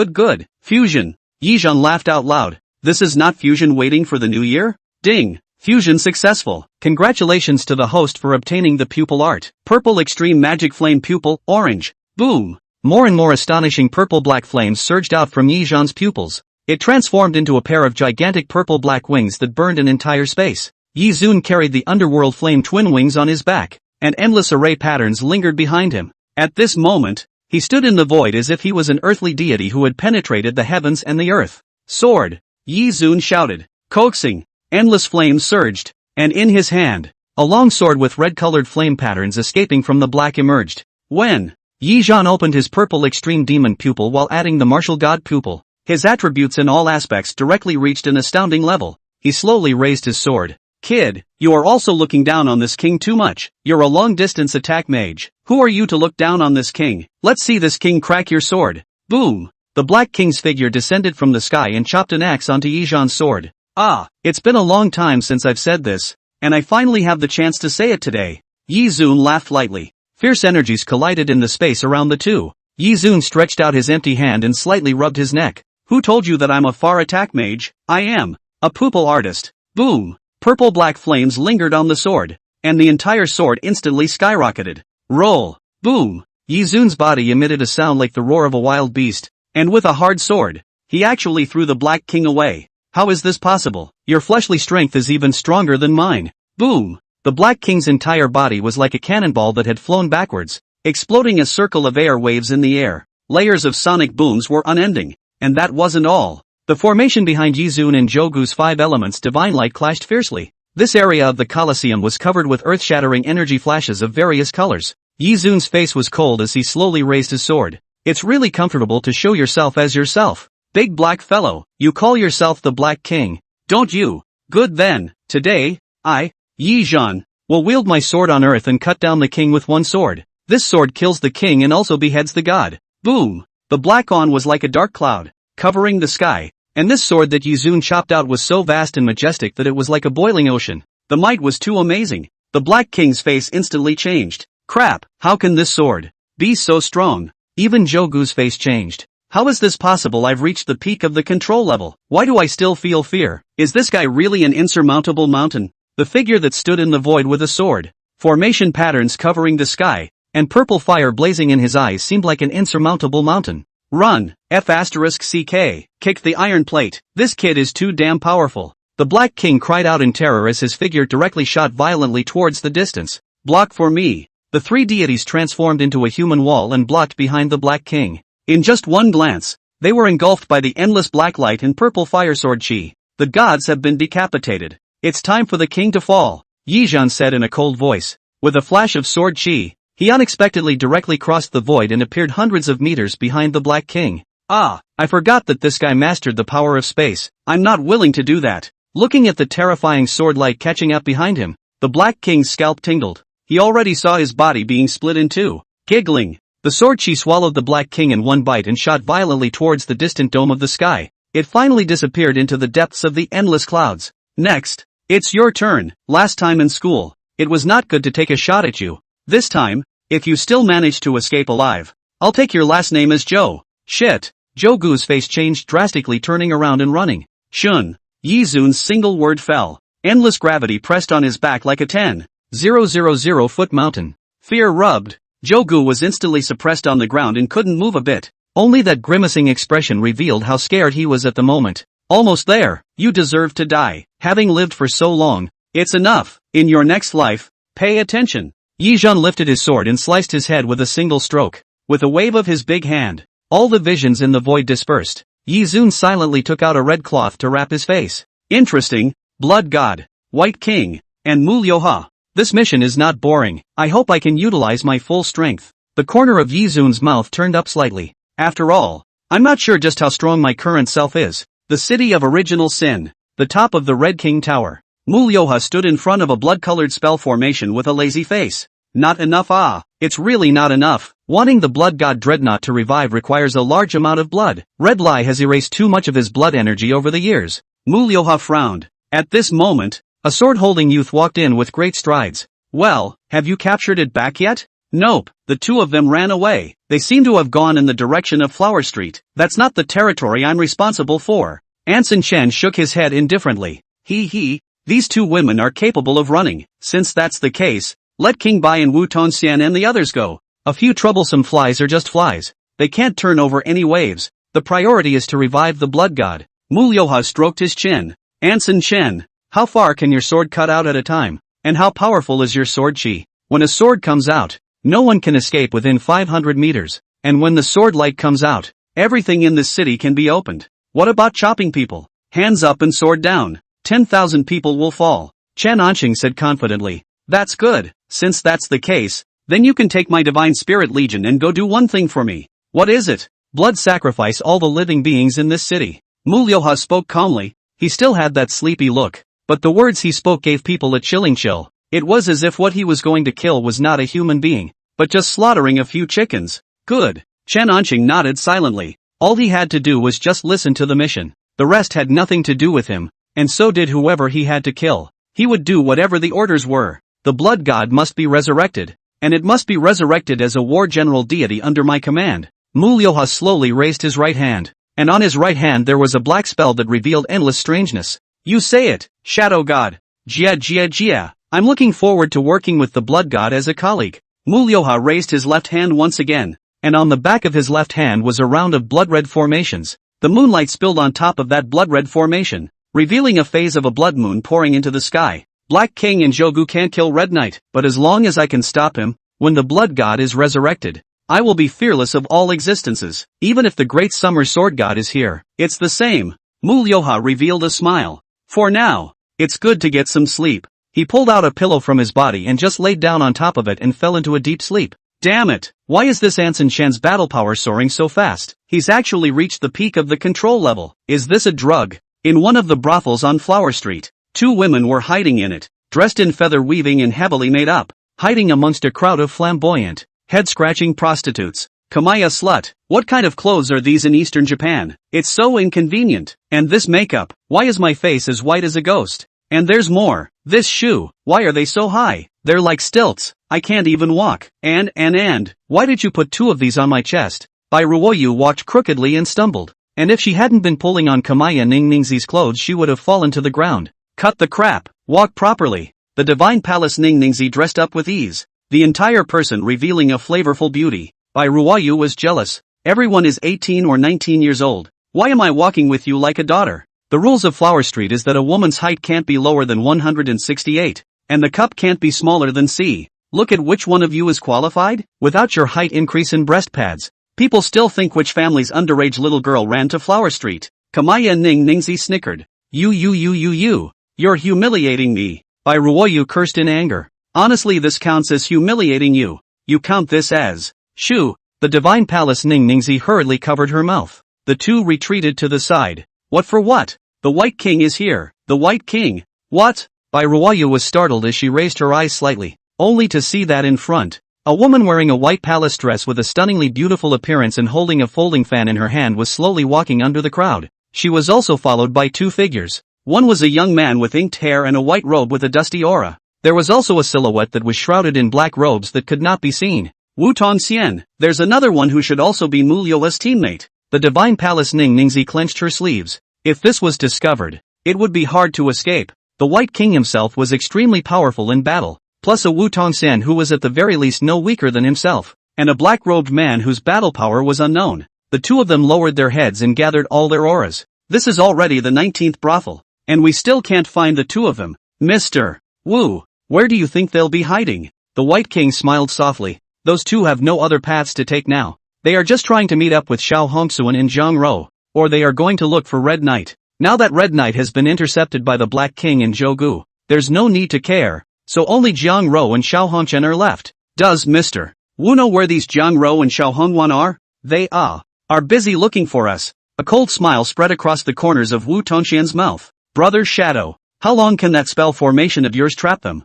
Fusion. Yizhan laughed out loud. This is not fusion waiting for the new year? Ding. Fusion successful. Congratulations to the host for obtaining the pupil art. Purple extreme magic flame pupil, orange. Boom. More and more astonishing purple-black flames surged out from Yizhan's pupils. It transformed into a pair of gigantic purple-black wings that burned an entire space. Yizun carried the underworld flame twin wings on his back, and endless array patterns lingered behind him. At this moment, he stood in the void as if he was an earthly deity who had penetrated the heavens and the earth. Sword! Yizun shouted, coaxing. Endless flames surged, and in his hand, a long sword with red-colored flame patterns escaping from the black emerged. When Yizhan opened his purple extreme demon pupil while adding the martial god pupil, his attributes in all aspects directly reached an astounding level. He slowly raised his sword. Kid, you are also looking down on this king too much. You're a long-distance attack mage. Who are you to look down on this king? Let's see this king crack your sword. Boom! The Black King's figure descended from the sky and chopped an axe onto Yizhan's sword. Ah, it's been a long time since I've said this, and I finally have the chance to say it today. Yizun laughed lightly. Fierce energies collided in the space around the two. Yizun stretched out his empty hand and slightly rubbed his neck. Who told you that I'm a far attack mage? I am a pupil artist. Boom! Purple-black flames lingered on the sword, and the entire sword instantly skyrocketed. Roll! Boom! Yizun's body emitted a sound like the roar of a wild beast, and with a hard sword, he actually threw the Black King away. How is this possible? Your fleshly strength is even stronger than mine. Boom! The Black King's entire body was like a cannonball that had flown backwards, exploding a circle of air waves in the air. Layers of sonic booms were unending, and that wasn't all. The formation behind Yizun and Jogu's five elements divine light clashed fiercely. This area of the Colosseum was covered with earth-shattering energy flashes of various colors. Yi Zun's face was cold as he slowly raised his sword. It's really comfortable to show yourself as yourself. Big black fellow, you call yourself the Black King, don't you? Good then, today, I, Yi Zun, will wield my sword on earth and cut down the king with one sword. This sword kills the king and also beheads the god. Boom! The black on was like a dark cloud, covering the sky, and this sword that Yi Zun chopped out was so vast and majestic that it was like a boiling ocean. The might was too amazing. The Black King's face instantly changed. Crap, how can this sword be so strong? Even Jogu's face changed. How is this possible? I've reached the peak of the control level. Why do I still feel fear? Is this guy really an insurmountable mountain? The figure that stood in the void with a sword, formation patterns covering the sky, and purple fire blazing in his eyes seemed like an insurmountable mountain. Run! F***CK. Kick the iron plate. This kid is too damn powerful. The Black King cried out in terror as his figure directly shot violently towards the distance. Block for me. The three deities transformed into a human wall and blocked behind the Black King. In just one glance, they were engulfed by the endless black light and purple fire sword chi. The gods have been decapitated. It's time for the king to fall, Yi Zun said in a cold voice. With a flash of sword chi, he unexpectedly directly crossed the void and appeared hundreds of meters behind the Black King. Ah, I forgot that this guy mastered the power of space. I'm not willing to do that. Looking at the terrifying sword light catching up behind him, the Black King's scalp tingled. He already saw his body being split in two. Giggling, the sword chi swallowed the Black King in one bite and shot violently towards the distant dome of the sky. It finally disappeared into the depths of the endless clouds. Next, it's your turn. Last time in school, it was not good to take a shot at you. This time, if you still manage to escape alive, I'll take your last name as Joe. Shit. Jogu's face changed drastically, turning around and running. Shun. Yi Zun's single word fell. Endless gravity pressed on his back like a 10,000 foot mountain. Fear rubbed. Jogu was instantly suppressed on the ground and couldn't move a bit. Only that grimacing expression revealed how scared he was at the moment. Almost there. You deserve to die. Having lived for so long, it's enough. In your next life, pay attention. Yi Zun lifted his sword and sliced his head with a single stroke. With a wave of his big hand, all the visions in the void dispersed. Yi Zun silently took out a red cloth to wrap his face. Interesting. Blood God, White King, and Mulyoha. This mission is not boring. I hope I can utilize my full strength. The corner of Yi Zun's mouth turned up slightly. After all, I'm not sure just how strong my current self is. The city of original sin. The top of the Red King Tower. Mulyoha stood in front of a blood-colored spell formation with a lazy face. Not enough. It's really not enough. Wanting the blood god Dreadnought to revive requires a large amount of blood. Red Lai has erased too much of his blood energy over the years. Mulyoha frowned. At this moment, a sword-holding youth walked in with great strides. Well, have you captured it back yet? Nope, the two of them ran away. They seem to have gone in the direction of Flower Street. That's not the territory I'm responsible for. Anson Chen shook his head indifferently. These two women are capable of running. Since that's the case, let King Bai and Wu Tonxian and the others go. A few troublesome flies are just flies. They can't turn over any waves. The priority is to revive the blood god. Mulyoha stroked his chin. Anson Chen, how far can your sword cut out at a time? And how powerful is your sword chi? When a sword comes out, no one can escape within 500 meters. And when the sword light comes out, everything in this city can be opened. What about chopping people? Hands up and sword down. 10,000 people will fall. Chen Anqing said confidently. That's good. Since that's the case, then you can take my Divine Spirit Legion and go do one thing for me. What is it? Blood sacrifice all the living beings in this city. Mulyoha spoke calmly. He still had that sleepy look, but the words he spoke gave people a chilling chill. It was as if what he was going to kill was not a human being, but just slaughtering a few chickens. Good. Chen Anqing nodded silently. All he had to do was just listen to the mission. The rest had nothing to do with him, and so did whoever he had to kill. He would do whatever the orders were. The blood god must be resurrected, and it must be resurrected as a war general deity under my command. Mulyoha slowly raised his right hand, and on his right hand there was a black spell that revealed endless strangeness. You say it, Shadow God. Jia. I'm looking forward to working with the blood god as a colleague. Mulyoha raised his left hand once again, and on the back of his left hand was a round of blood-red formations. The moonlight spilled on top of that blood-red formation, revealing a phase of a blood moon pouring into the sky. Black King and Jogu can't kill Red Knight, but as long as I can stop him, when the blood god is resurrected, I will be fearless of all existences. Even if the great summer sword god is here, it's the same. Mulyoha revealed a smile. For now, It's good to get some sleep. He pulled out a pillow from his body and just laid down on top of it and fell into a deep sleep. Damn it! Why is this Anson Shen's battle power soaring so fast? He's actually reached the peak of the control level. Is this a drug? In one of the brothels on Flower Street, 2 women were hiding in it, dressed in feather weaving and heavily made up, hiding amongst a crowd of flamboyant, head-scratching prostitutes. Kamaya slut, what kind of clothes are these in Eastern Japan? It's so inconvenient. And this makeup, why is my face as white as a ghost? And there's more. This shoe, why are they so high? They're like stilts. I can't even walk. And, why did you put 2 of these on my chest? Bai Ruoyu walked crookedly and stumbled. And if she hadn't been pulling on Kamaya Ningningsi's clothes she would have fallen to the ground. Cut the crap. Walk properly. The Divine Palace Ningningsi dressed up with ease, the entire person revealing a flavorful beauty. Bai Ruoyu was jealous. Everyone is 18 or 19 years old. Why am I walking with you like a daughter? The rules of Flower Street is that a woman's height can't be lower than 168, and the cup can't be smaller than C. Look at which one of you is qualified? Without your height increase in breast pads, people still think which family's underage little girl ran to Flower Street. Kamaya Ningningsi snickered. You're humiliating me. Bai Ruoyu cursed in anger. Honestly, this counts as humiliating you. You count this as shoo. The Divine Palace Ningningsi hurriedly covered her mouth. The 2 retreated to the side. What for what? The White King is here. The White King? What? Bai Ruoyu was startled as she raised her eyes slightly, only to see that in front, a woman wearing a white palace dress with a stunningly beautiful appearance and holding a folding fan in her hand was slowly walking under the crowd. She was also followed by 2 figures. One was a young man with inked hair and a white robe with a dusty aura. There was also a silhouette that was shrouded in black robes that could not be seen. Wu Tongxian. There's another one who should also be Mu Liu's teammate. The Divine Palace Ningningsi clenched her sleeves. If this was discovered, it would be hard to escape. The White King himself was extremely powerful in battle, plus a Wu Tongxian who was at the very least no weaker than himself, and a black-robed man whose battle power was unknown. The 2 of them lowered their heads and gathered all their auras. This is already the 19th brothel, and we still can't find the 2 of them. Mr. Wu, where do you think they'll be hiding? The White King smiled softly. Those 2 have no other paths to take now. They are just trying to meet up with Xiao Hongsuan in Zhongrou, or they are going to look for Red Knight. Now that Red Knight has been intercepted by the Black King in Zhougu, there's no need to care, so only Jiang Rou and Xiao Hongchen are left. Does Mr. Wu know where these Jiang Rou and Xiao Hongwan are? They are busy looking for us. A cold smile spread across the corners of Wu Tongxian's mouth. Brother Shadow, how long can that spell formation of yours trap them?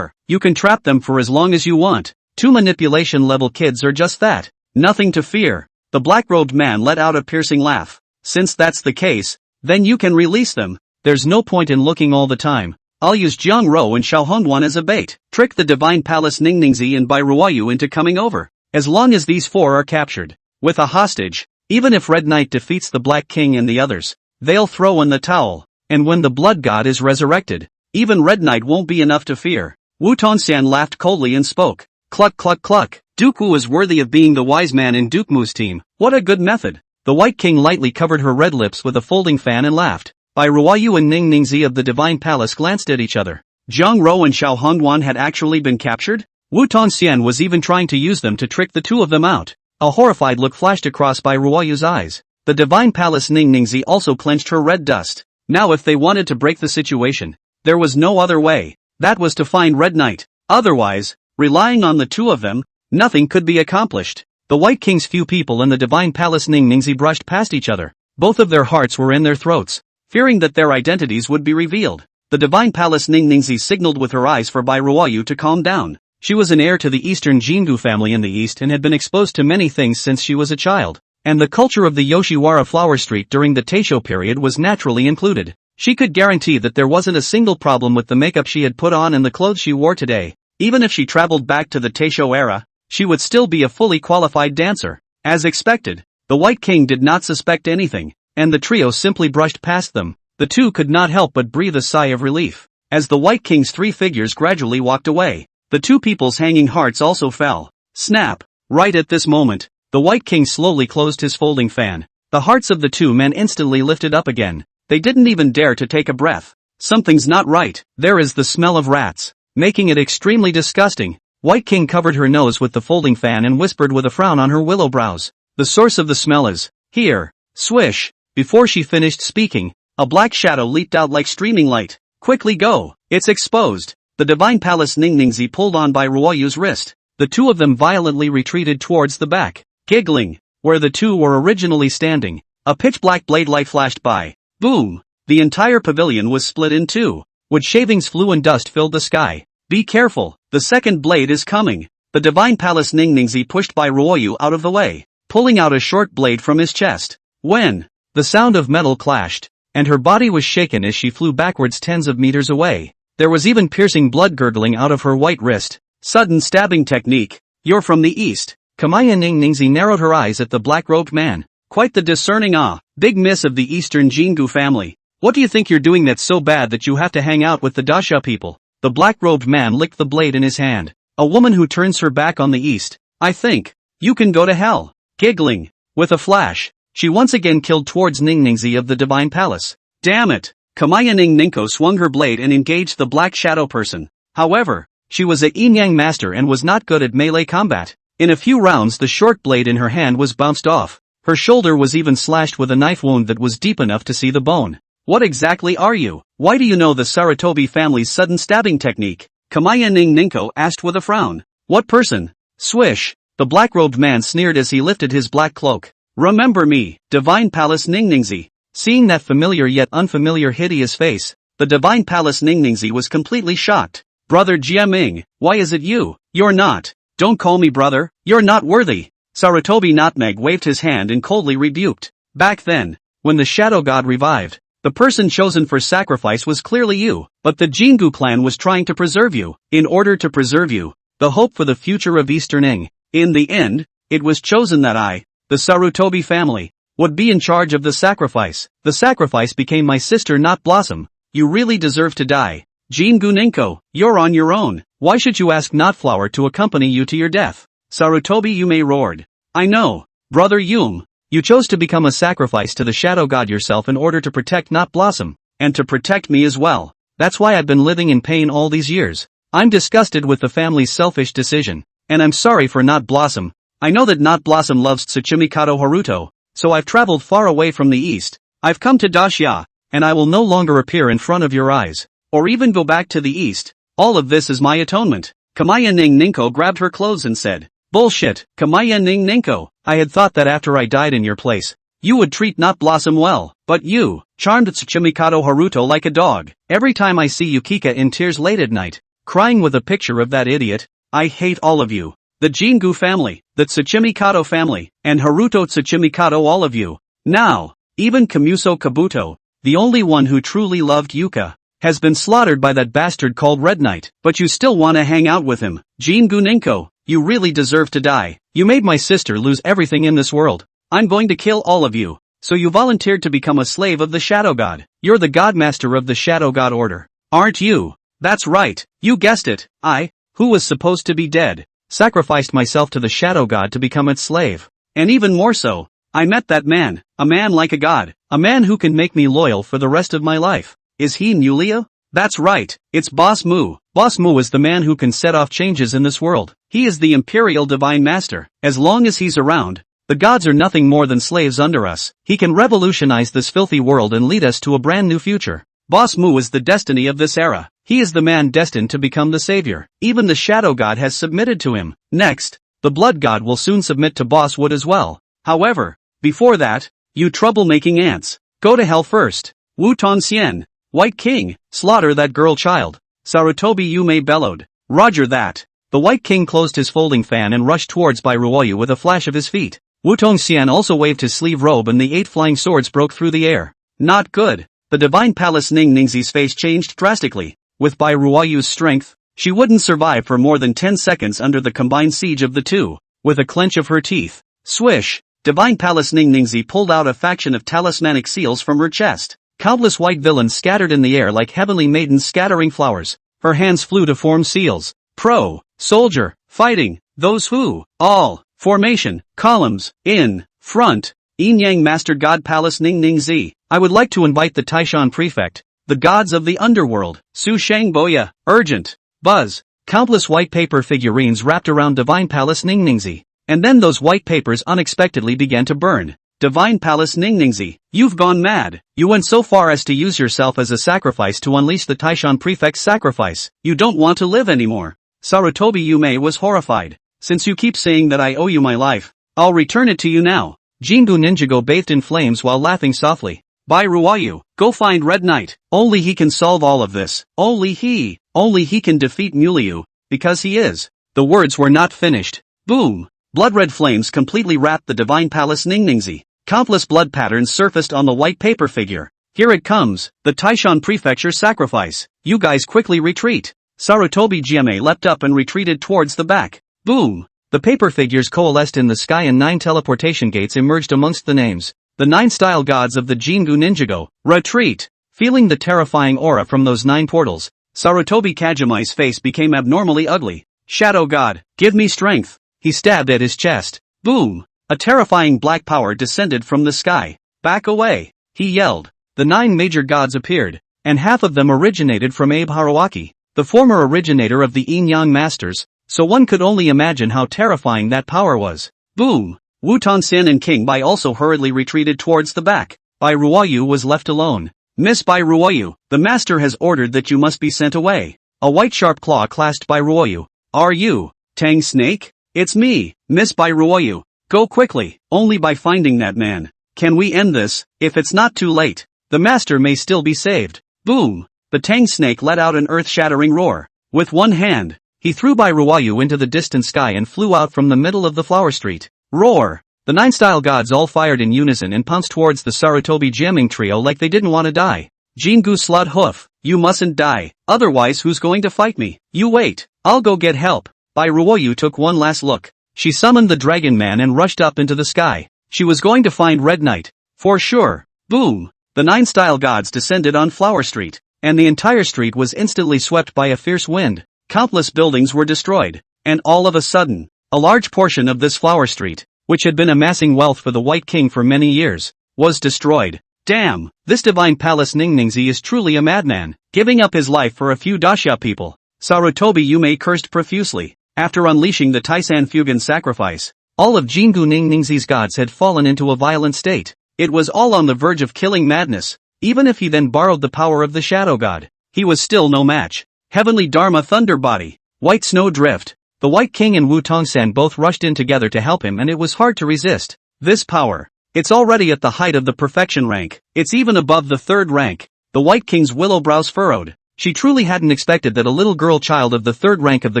You can trap them for as long as you want. 2 manipulation level kids are just that. Nothing to fear. The black-robed man let out a piercing laugh. Since that's the case, then you can release them. There's no point in looking all the time. I'll use Jiang Rou and Xiao Hongwan as a bait. Trick the Divine Palace Ningningsi and Bai Ruoyu into coming over. As long as these 4 are captured, with a hostage, even if Red Knight defeats the Black King and the others, they'll throw in the towel. And when the Blood God is resurrected, even Red Knight won't be enough to fear. Wu Tongxian laughed coldly and spoke. Cluck cluck cluck. Dooku is worthy of being the wise man in Dukmu's team. What a good method. The White King lightly covered her red lips with a folding fan and laughed. Bai Ruoyu and Ningningsi of the Divine Palace glanced at each other. Jiang Rou and Xiao Hongwan had actually been captured? Wu Tongxian was even trying to use them to trick the 2 of them out. A horrified look flashed across Bai Ruoyu's eyes. The Divine Palace Ningningsi also clenched her red dust. Now if they wanted to break the situation, there was no other way. That was to find Red Knight. Otherwise, relying on the 2 of them, nothing could be accomplished. The White King's few people and the Divine Palace Ningningsi brushed past each other. Both of their hearts were in their throats, fearing that their identities would be revealed. The Divine Palace Ningningsi signaled with her eyes for Bai Ruoyu to calm down. She was an heir to the Eastern Jingu family in the East and had been exposed to many things since she was a child, and the culture of the Yoshiwara Flower Street during the Taisho period was naturally included. She could guarantee that there wasn't a single problem with the makeup she had put on and the clothes she wore today. Even if she traveled back to the Taisho era, she would still be a fully qualified dancer. As expected, the White King did not suspect anything, and the trio simply brushed past them. The 2 could not help but breathe a sigh of relief. As the White King's 3 figures gradually walked away, the 2 people's hanging hearts also fell. Snap! Right at this moment, the White King slowly closed his folding fan. The hearts of the 2 men instantly lifted up again. They didn't even dare to take a breath. Something's not right. There is the smell of rats, making it extremely disgusting. White King covered her nose with the folding fan and whispered with a frown on her willow brows. The source of the smell is here. Swish! Before she finished speaking, a black shadow leaped out like streaming light. Quickly go! It's exposed! The Divine Palace Ningningzi pulled on by Ruoyu's wrist. The two of them violently retreated towards the back. Giggling, where the two were originally standing, a pitch-black blade light flashed by. Boom! The entire pavilion was split in two. Wood shavings flew and dust filled the sky. Be careful, the second blade is coming. The Divine Palace Ningningzi pushed by Ruoyu out of the way, pulling out a short blade from his chest. When the sound of metal clashed, and her body was shaken as she flew backwards tens of meters away. There was even piercing blood gurgling out of her white wrist. Sudden stabbing technique. You're from the east. Kamaya Ningningzi narrowed her eyes at the black-robed man. Quite the discerning big miss of the eastern Jingu family. What do you think you're doing that's so bad that you have to hang out with the Dasha people? The black-robed man licked the blade in his hand. A woman who turns her back on the east. I think you can go to hell. Giggling. With a flash, she once again killed towards Ningningzi of the Divine Palace. Damn it! Kamaya Ningninko swung her blade and engaged the black shadow person. However, she was a yin-yang master and was not good at melee combat. In a few rounds the short blade in her hand was bounced off. Her shoulder was even slashed with a knife wound that was deep enough to see the bone. What exactly are you? Why do you know the Sarutobi family's sudden stabbing technique? Kamaya Ningninko asked with a frown. What person? Swish! The black-robed man sneered as he lifted his black cloak. Remember me, Divine Palace Ningningzi. Seeing that familiar yet unfamiliar hideous face, the Divine Palace Ningningzi was completely shocked. Brother Jiaming, why is it you? You're not. Don't call me brother, you're not worthy. Sarutobi Nutmeg waved his hand and coldly rebuked. Back then, when the Shadow God revived, the person chosen for sacrifice was clearly you, but the Jingu clan was trying to preserve you. In order to preserve you, the hope for the future of Eastern Ing. In the end, it was chosen that I, the Sarutobi family, would be in charge of the sacrifice. The sacrifice became my sister not Blossom. You really deserve to die. Jingu Ninko, you're on your own. Why should you ask Notflower to accompany you to your death? Sarutobi Yume roared. I know, Brother Yum. You chose to become a sacrifice to the Shadow God yourself in order to protect Not Blossom, and to protect me as well. That's why I've been living in pain all these years. I'm disgusted with the family's selfish decision, and I'm sorry for Not Blossom. I know that Not Blossom loves Tsuchimikado Haruto, so I've traveled far away from the east. I've come to Dashya, and I will no longer appear in front of your eyes, or even go back to the east. All of this is my atonement. Kamaya Ninko grabbed her clothes and said, Bullshit, Kamaya Ninko, I had thought that after I died in your place, you would treat Not Blossom well, but you, charmed Tsuchimikado Haruto like a dog. Every time I see Yukika in tears late at night, crying with a picture of that idiot, I hate all of you. The Jingu family, the Tsuchimikado family, and Haruto Tsuchimikado all of you. Now, even Kamuso Kabuto, the only one who truly loved Yuka, has been slaughtered by that bastard called Red Knight, but you still wanna hang out with him. Jingu Ninko, you really deserve to die. You made my sister lose everything in this world. I'm going to kill all of you. So you volunteered to become a slave of the Shadow God. You're the Godmaster of the Shadow God Order, aren't you? That's right, you guessed it. I, who was supposed to be dead, sacrificed myself to the Shadow God to become its slave. And even more so, I met that man, a man like a god, a man who can make me loyal for the rest of my life. Is he Nulia? That's right, it's Boss Mu. Boss Mu is the man who can set off changes in this world. He is the Imperial Divine Master. As long as he's around, the gods are nothing more than slaves under us. He can revolutionize this filthy world and lead us to a brand new future. Boss Mu is the destiny of this era. He is the man destined to become the savior. Even the Shadow God has submitted to him. Next, the Blood God will soon submit to Boss Wood as well. However, before that, you troublemaking ants, go to hell first. Wu Tongxian, White King, slaughter that girl child. Sarutobi Yume bellowed. Roger that. The White King closed his folding fan and rushed towards Bai Ruoyu with a flash of his feet. Wu Tongxian also waved his sleeve robe and the 8 flying swords broke through the air. Not good. The Divine Palace Ningningzi's face changed drastically. With Bai Ruoyu's strength, she wouldn't survive for more than 10 seconds under the combined siege of the two. With a clench of her teeth, swish, Divine Palace Ningningzi pulled out a faction of talismanic seals from her chest. Countless white villains scattered in the air like heavenly maidens scattering flowers. Her hands flew to form seals. Pro, soldier, fighting, those who, all, formation, columns, in, front, Yin-Yang Master God Palace Ningningzi. I would like to invite the Taishan Prefect, the gods of the underworld, Su Shangboya, urgent, buzz. Countless white paper figurines wrapped around Divine Palace Ningningzi. And then those white papers unexpectedly began to burn. Divine Palace Ningningzi, you've gone mad. You went so far as to use yourself as a sacrifice to unleash the Taishan Prefect's sacrifice. You don't want to live anymore. Sarutobi Yume was horrified. Since you keep saying that I owe you my life, I'll return it to you now. Jingu Ninjago bathed in flames while laughing softly. By Ruwayu, go find Red Knight. Only he can solve all of this. Only he can defeat Muliu, because he is. The words were not finished. Boom! Blood-red flames completely wrapped the Divine Palace Ningningzi. Countless blood patterns surfaced on the white paper figure. Here it comes, the Taishan Prefecture's sacrifice. You guys quickly retreat. Sarutobi Jiame leapt up and retreated towards the back. Boom! The paper figures coalesced in the sky and 9 teleportation gates emerged amongst the names. The 9 style gods of the Jingu Ninjago. Retreat! Feeling the terrifying aura from those 9 portals, Sarutobi Kajimai's face became abnormally ugly. Shadow God, give me strength. He stabbed at his chest. Boom! A terrifying black power descended from the sky. Back away! He yelled. The 9 major gods appeared, and half of them originated from Abe Harawaki, the former originator of the Yin-Yang Masters, so one could only imagine how terrifying that power was. Boom! Wu Tongxin and King Bai also hurriedly retreated towards the back. Bai Ruoyu was left alone. Miss Bai Ruoyu, the master has ordered that you must be sent away. A white sharp claw clasped Bai Ruoyu. Are you Tang Snake? It's me, Miss Bai Ruoyu. Go quickly. Only by finding that man can we end this. If it's not too late, the master may still be saved. Boom! The Tang Snake let out an earth-shattering roar. With one hand, he threw Bai Ruoyu into the distant sky and flew out from the middle of the flower street. Roar! The 9 style gods all fired in unison and pounced towards the Sarutobi jamming trio like they didn't want to die. Jingu Slot Hoof, you mustn't die, otherwise who's going to fight me? You wait, I'll go get help. Bai Ruoyu took one last look. She summoned the Dragon Man and rushed up into the sky. She was going to find Red Knight. For sure. Boom! The 9 style gods descended on Flower Street, and the entire street was instantly swept by a fierce wind. Countless buildings were destroyed, and all of a sudden, a large portion of this Flower Street, which had been amassing wealth for the White King for many years, was destroyed. Damn, this Divine Palace Ningningzi is truly a madman, giving up his life for a few Daxia people. Sarutobi Yume cursed profusely. After unleashing the Taisan Fugan sacrifice, all of Jingu Ningningzi's gods had fallen into a violent state. It was all on the verge of killing madness. Even if he then borrowed the power of the Shadow God, he was still no match. Heavenly Dharma Thunder Body, White Snow Drift. The White King and Wu Tongsan both rushed in together to help him, and it was hard to resist. This power. It's already at the height of the perfection rank. It's even above the 3rd rank. The White King's willow brows furrowed. She truly hadn't expected that a little girl child of the 3rd rank of the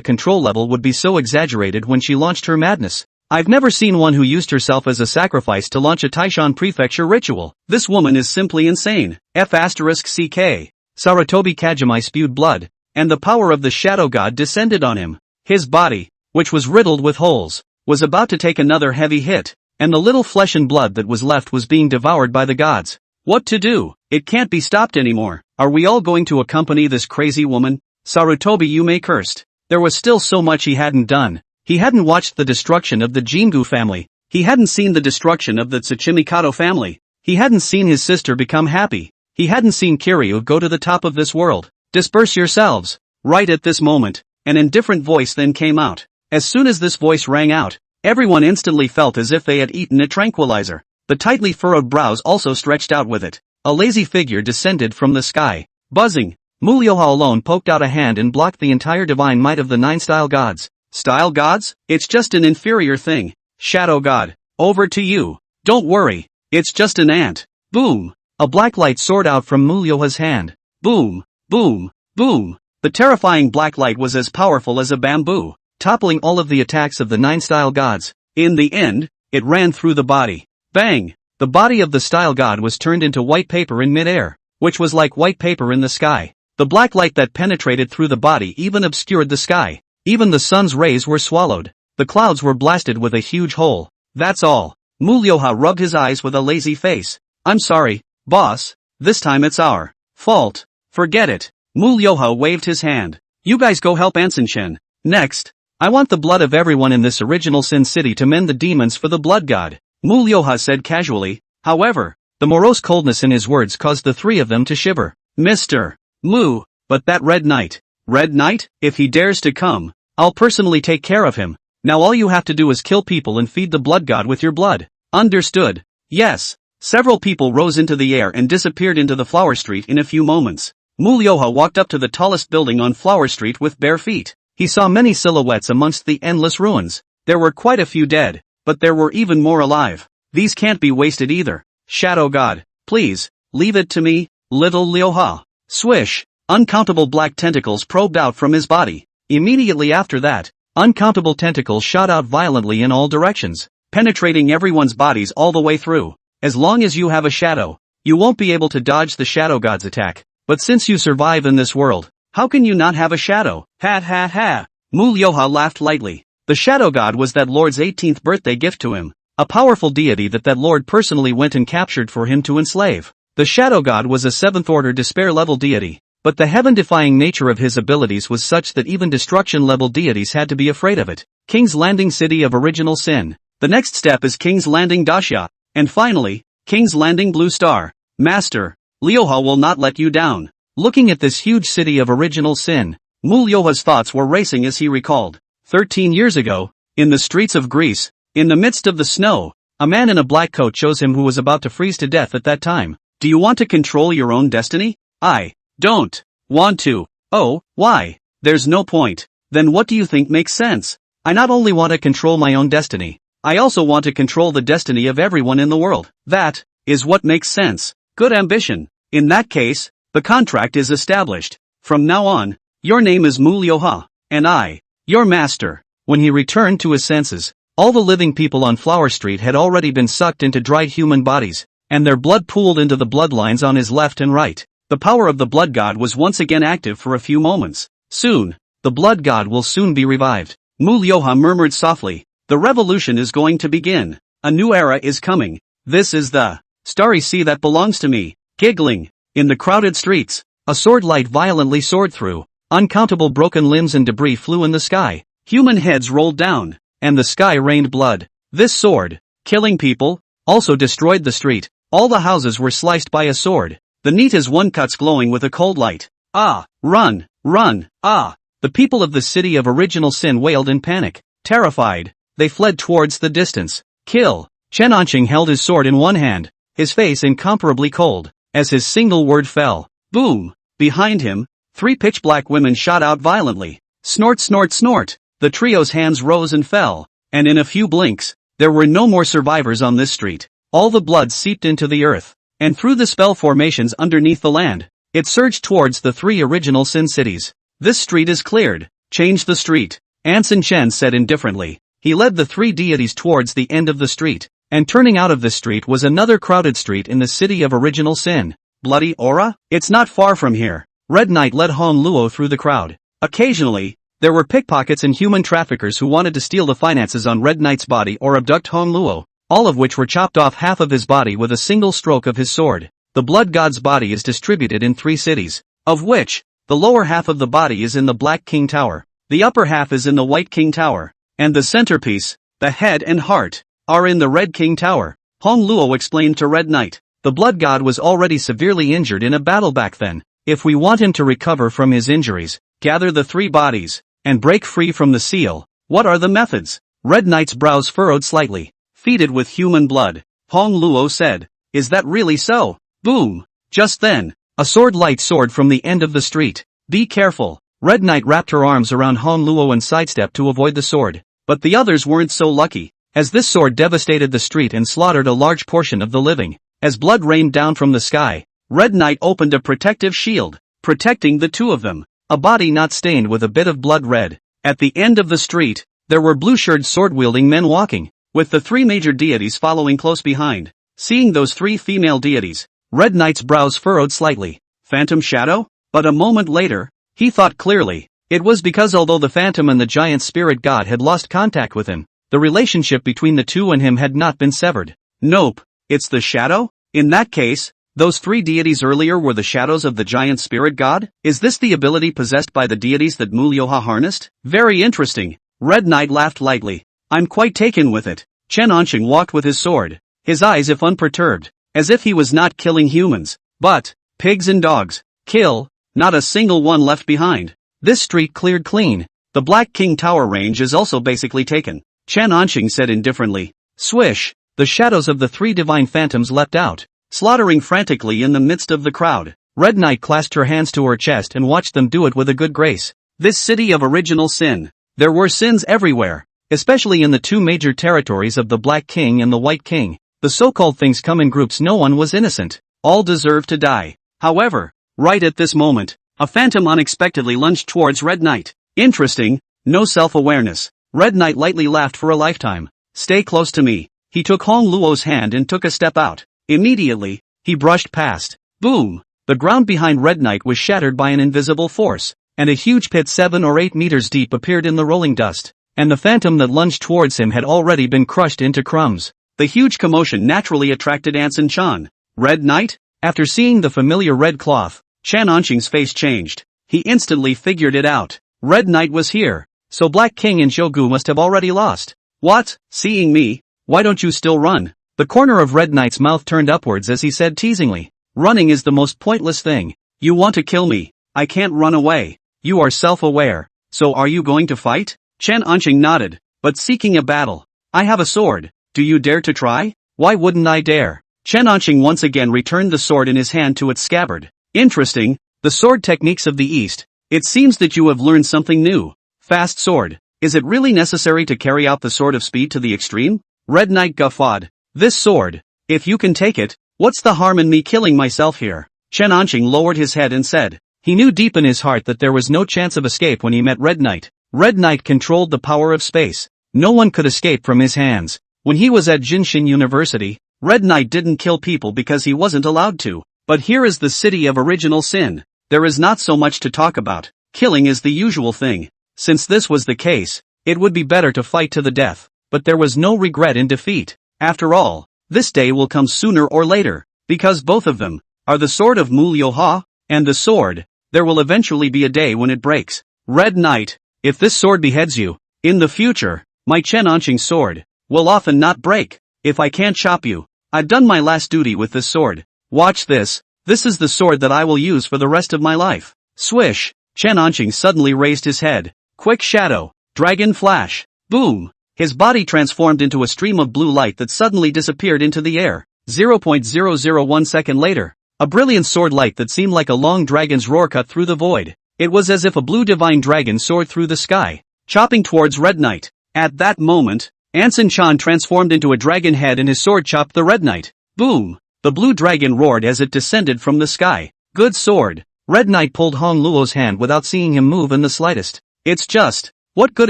control level would be so exaggerated when she launched her madness. I've never seen one who used herself as a sacrifice to launch a Taishan Prefecture ritual. This woman is simply insane. F***CK. Sarutobi Kajimai spewed blood, and the power of the Shadow God descended on him. His body, which was riddled with holes, was about to take another heavy hit, and the little flesh and blood that was left was being devoured by the gods. What to do? It can't be stopped anymore. Are we all going to accompany this crazy woman? Sarutobi Yume cursed. There was still so much he hadn't done. He hadn't watched the destruction of the Jingu family. He hadn't seen the destruction of the Tsuchimikado family. He hadn't seen his sister become happy. He hadn't seen Kiryu go to the top of this world. Disperse yourselves. Right at this moment, an indifferent voice then came out. As soon as this voice rang out, everyone instantly felt as if they had eaten a tranquilizer. The tightly furrowed brows also stretched out with it. A lazy figure descended from the sky. Buzzing, Mulyoha alone poked out a hand and blocked the entire divine might of the 9 style gods. Style gods? It's just an inferior thing. Shadow God, over to you. Don't worry, it's just an ant. Boom! A black light soared out from Mulyoha's hand. Boom! Boom! Boom! The terrifying black light was as powerful as a bamboo, toppling all of the attacks of the 9 style gods. In the end, it ran through the body. Bang! The body of the style god was turned into white paper in midair, which was like white paper in the sky. The black light that penetrated through the body even obscured the sky. Even the sun's rays were swallowed. The clouds were blasted with a huge hole. That's all. Mulyoha rubbed his eyes with a lazy face. I'm sorry, boss. This time it's our fault. Forget it. Mulyoha waved his hand. You guys go help Ansenshin. Next, I want the blood of everyone in this original Sin City to mend the demons for the blood god. Mulyoha said casually. However, the morose coldness in his words caused the 3 of them to shiver. Mr. Mu, but that Red Knight. Red Knight? If he dares to come, I'll personally take care of him. Now all you have to do is kill people and feed the blood god with your blood. Understood. Yes. Several people rose into the air and disappeared into the Flower Street in a few moments. Mulyoha walked up to the tallest building on Flower Street with bare feet. He saw many silhouettes amongst the endless ruins. There were quite a few dead, but there were even more alive. These can't be wasted either. Shadow God, please, leave it to me, little Lyoha. Swish, uncountable black tentacles probed out from his body. Immediately after that, uncountable tentacles shot out violently in all directions, penetrating everyone's bodies all the way through. As long as you have a shadow, you won't be able to dodge the Shadow God's attack. But since you survive in this world, how can you not have a shadow? Ha ha ha. Mulyoha laughed lightly. The Shadow God was that lord's 18th birthday gift to him, a powerful deity that lord personally went and captured for him to enslave. The Shadow God was a 7th-order despair-level deity, but the heaven-defying nature of his abilities was such that even destruction-level deities had to be afraid of it. King's Landing City of Original Sin. The next step is King's Landing Dasha. And finally, King's Landing Blue Star. Master, Lyoha will not let you down. Looking at this huge city of original sin, Mulyoha's thoughts were racing as he recalled. 13 years ago, in the streets of Greece, in the midst of the snow, a man in a black coat chose him who was about to freeze to death at that time. Do you want to control your own destiny? I don't want to. Oh, why? There's no point. Then what do you think makes sense? I not only want to control my own destiny, I also want to control the destiny of everyone in the world. That is what makes sense. Good ambition. In that case, the contract is established. From now on, your name is Mulyoha, and I, your master. When he returned to his senses, all the living people on Flower Street had already been sucked into dried human bodies, and their blood pooled into the bloodlines on his left and right. The power of the Blood God was once again active for a few moments. Soon, the Blood God will soon be revived. Mulyoha murmured softly. The revolution is going to begin. A new era is coming. This is the starry sea that belongs to me. Giggling. In the crowded streets, a sword light violently soared through. Uncountable broken limbs and debris flew in the sky. Human heads rolled down, and the sky rained blood. This sword, killing people, also destroyed the street. All the houses were sliced by a sword. The neat as one cuts glowing with a cold light. Ah! Run! Run! Ah! The people of the city of original sin wailed in panic. Terrified, they fled towards the distance. Kill! Chen Anqing held his sword in one hand, his face incomparably cold, as his single word fell. Boom! Behind him, 3 pitch-black women shot out violently. Snort snort snort! The trio's hands rose and fell, and in a few blinks, there were no more survivors on this street. All the blood seeped into the earth, and through the spell formations underneath the land, it surged towards the 3 original sin cities. This street is cleared. Change the street, Anson Chen said indifferently. He led the 3 deities towards the end of the street, and turning out of the street was another crowded street in the city of original sin. Bloody Aura? It's not far from here. Red Knight led Hong Luo through the crowd. Occasionally, there were pickpockets and human traffickers who wanted to steal the finances on Red Knight's body or abduct Hong Luo, all of which were chopped off half of his body with a single stroke of his sword. The Blood God's body is distributed in 3 cities, of which, the lower half of the body is in the Black King Tower, the upper half is in the White King Tower, and the centerpiece, the head and heart, are in the Red King Tower. Hong Luo explained to Red Knight. The Blood God was already severely injured in a battle back then. If we want him to recover from his injuries, gather the 3 bodies, and break free from the seal. What are the methods? Red Knight's brows furrowed slightly. Feed it with human blood, Hong Luo said. Is that really so? Boom! Just then, a sword light soared from the end of the street. Be careful. Red Knight wrapped her arms around Hong Luo and sidestepped to avoid the sword. But the others weren't so lucky, as this sword devastated the street and slaughtered a large portion of the living. As blood rained down from the sky, Red Knight opened a protective shield, protecting the 2 of them. A body not stained with a bit of blood red. At the end of the street, there were blue-shirted sword-wielding men walking, with the 3 major deities following close behind. Seeing those 3 female deities, Red Knight's brows furrowed slightly. Phantom Shadow? But a moment later, he thought clearly. It was because although the Phantom and the giant spirit god had lost contact with him, the relationship between the 2 and him had not been severed. Nope, it's the Shadow? In that case, those 3 deities earlier were the shadows of the giant spirit god? Is this the ability possessed by the deities that Mulyoha harnessed? Very interesting. Red Knight laughed lightly. I'm quite taken with it. Chen Anqing walked with his sword, his eyes if unperturbed, as if he was not killing humans, but pigs and dogs. Kill, not a single one left behind. This street cleared clean. The Black King Tower range is also basically taken, Chen Anqing said indifferently. Swish, the shadows of the three divine phantoms leapt out, slaughtering frantically in the midst of the crowd. Red Knight clasped her hands to her chest and watched them do it with a good grace. This city of original sin. There were sins everywhere, especially in the two major territories of the Black King and the White King. The so-called things come in groups. No one was innocent. All deserved to die. However, right at this moment, a phantom unexpectedly lunged towards Red Knight. Interesting, no self-awareness. Red Knight lightly laughed for a lifetime. Stay close to me. He took Hong Luo's hand and took a step out. Immediately, he brushed past. Boom! The ground behind Red Knight was shattered by an invisible force, and a huge pit 7 or 8 meters deep appeared in the rolling dust, and the phantom that lunged towards him had already been crushed into crumbs. The huge commotion naturally attracted Anson Chan. Red Knight? After seeing the familiar red cloth, Chan Anqing's face changed. He instantly figured it out. Red Knight was here, so Black King and Shogu must have already lost. What? Seeing me? Why don't you still run? The corner of Red Knight's mouth turned upwards as he said teasingly. Running is the most pointless thing. You want to kill me. I can't run away. You are self-aware. So are you going to fight? Chan Anqing nodded, but seeking a battle. I have a sword. Do you dare to try? Why wouldn't I dare? Chan Anqing once again returned the sword in his hand to its scabbard. Interesting, the sword techniques of the East. It seems that you have learned something new. Fast sword. Is it really necessary to carry out the sword of speed to the extreme? Red Knight guffawed. This sword. If you can take it, what's the harm in me killing myself here? Chan Anqing lowered his head and said. He knew deep in his heart that there was no chance of escape when he met Red Knight. Red Knight controlled the power of space. No one could escape from his hands. When he was at Jinshin University, Red Knight didn't kill people because he wasn't allowed to. But here is the city of original sin. There is not so much to talk about. Killing is the usual thing. Since this was the case, it would be better to fight to the death. But there was no regret in defeat. After all, this day will come sooner or later, because both of them are the sword of Mu Liuha, and the sword. There will eventually be a day when it breaks. Red Knight, if this sword beheads you, in the future, my Chan Anqing sword will often not break. If I can't chop you, I've done my last duty with this sword. Watch this. This is the sword that I will use for the rest of my life. Swish! Chan Anqing suddenly raised his head. Quick shadow. Dragon flash. Boom! His body transformed into a stream of blue light that suddenly disappeared into the air. 0.001 second later, a brilliant sword light that seemed like a long dragon's roar cut through the void. It was as if a blue divine dragon soared through the sky, chopping towards Red Knight. At that moment, Anson Chan transformed into a dragon head and his sword chopped the Red Knight. Boom! The blue dragon roared as it descended from the sky. Good sword. Red Knight pulled Hong Luo's hand without seeing him move in the slightest. It's just, what good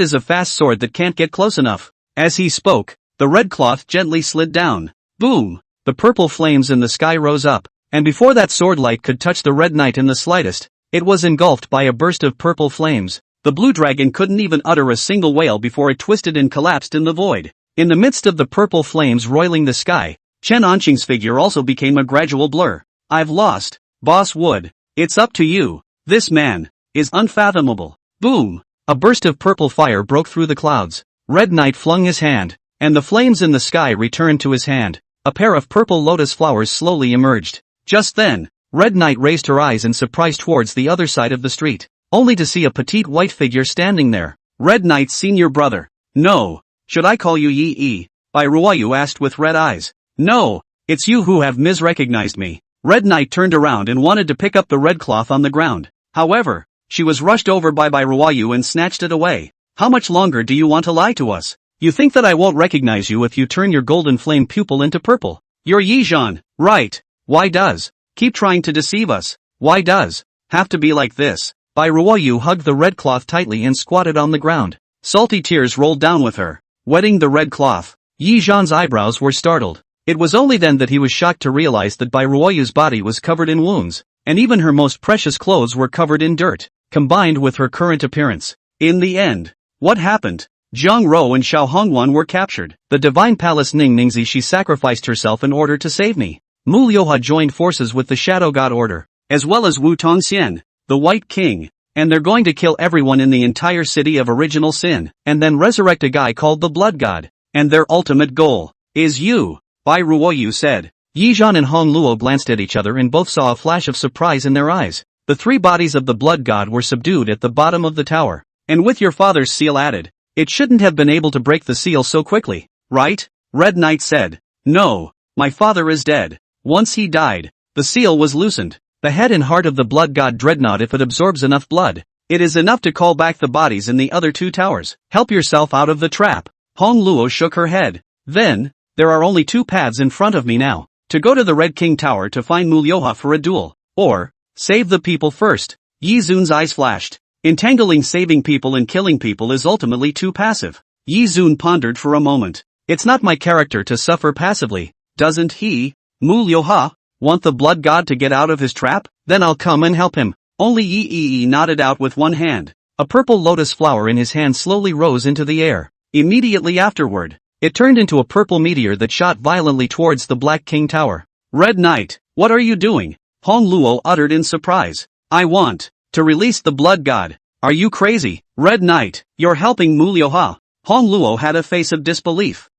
is a fast sword that can't get close enough? As he spoke, the red cloth gently slid down. Boom! The purple flames in the sky rose up, and before that sword light could touch the Red Knight in the slightest, it was engulfed by a burst of purple flames. The blue dragon couldn't even utter a single wail before it twisted and collapsed in the void. In the midst of the purple flames roiling the sky, Chan Anqing's figure also became a gradual blur. I've lost, Boss Wood. It's up to you. This man is unfathomable. Boom! A burst of purple fire broke through the clouds. Red Knight flung his hand, and the flames in the sky returned to his hand. A pair of purple lotus flowers slowly emerged. Just then, Red Knight raised her eyes in surprise towards the other side of the street, only to see a petite white figure standing there. Red Knight's senior brother. No. Should I call you Yi? Bai Ruoyu asked with red eyes. No, it's you who have misrecognized me. Red Knight turned around and wanted to pick up the red cloth on the ground. However, she was rushed over by Bai Ruoyu and snatched it away. How much longer do you want to lie to us? You think that I won't recognize you if you turn your golden flame pupil into purple? You're Yi Zhan, right? Why does keep trying to deceive us? Why does have to be like this? Bai Ruoyu hugged the red cloth tightly and squatted on the ground. Salty tears rolled down with her, wetting the red cloth. Yi Zhan's eyebrows were startled. It was only then that he was shocked to realize that Bai Ruoyu's body was covered in wounds, and even her most precious clothes were covered in dirt, combined with her current appearance. In the end, what happened? Zhang Rou and Xiao Hongwan were captured. The divine palace Ning Ningzi, she sacrificed herself in order to save me. Mu Liuha joined forces with the Shadow God Order, as well as Wu Tongxian, the White King, and they're going to kill everyone in the entire city of original sin, and then resurrect a guy called the Blood God, and their ultimate goal is you. Bai Ruoyu said. Yi Zhan and Hong Luo glanced at each other and both saw a flash of surprise in their eyes. The three bodies of the Blood God were subdued at the bottom of the tower, and with your father's seal added, it shouldn't have been able to break the seal so quickly, right? Red Knight said. No, my father is dead. Once he died, the seal was loosened. The head and heart of the blood god dreadnought. If it absorbs enough blood, it is enough to call back the bodies in the other two towers. Help yourself out of the trap. Hong Luo shook her head. Then, there are only two paths in front of me now. To go to the Red King Tower to find Mulyoha for a duel, or save the people first. Yi Zun's eyes flashed. Entangling saving people and killing people is ultimately too passive. Yi Zun pondered for a moment. It's not my character to suffer passively. Doesn't he, Mulyoha, want the blood god to get out of his trap? Then I'll come and help him. Only Yi nodded out with one hand. A purple lotus flower in his hand slowly rose into the air. Immediately afterward, it turned into a purple meteor that shot violently towards the Black King Tower. Red Knight, what are you doing? Hong Luo uttered in surprise. I want to release the blood god. Are you crazy? Red Knight, you're helping Mulyoha. Hong Luo had a face of disbelief.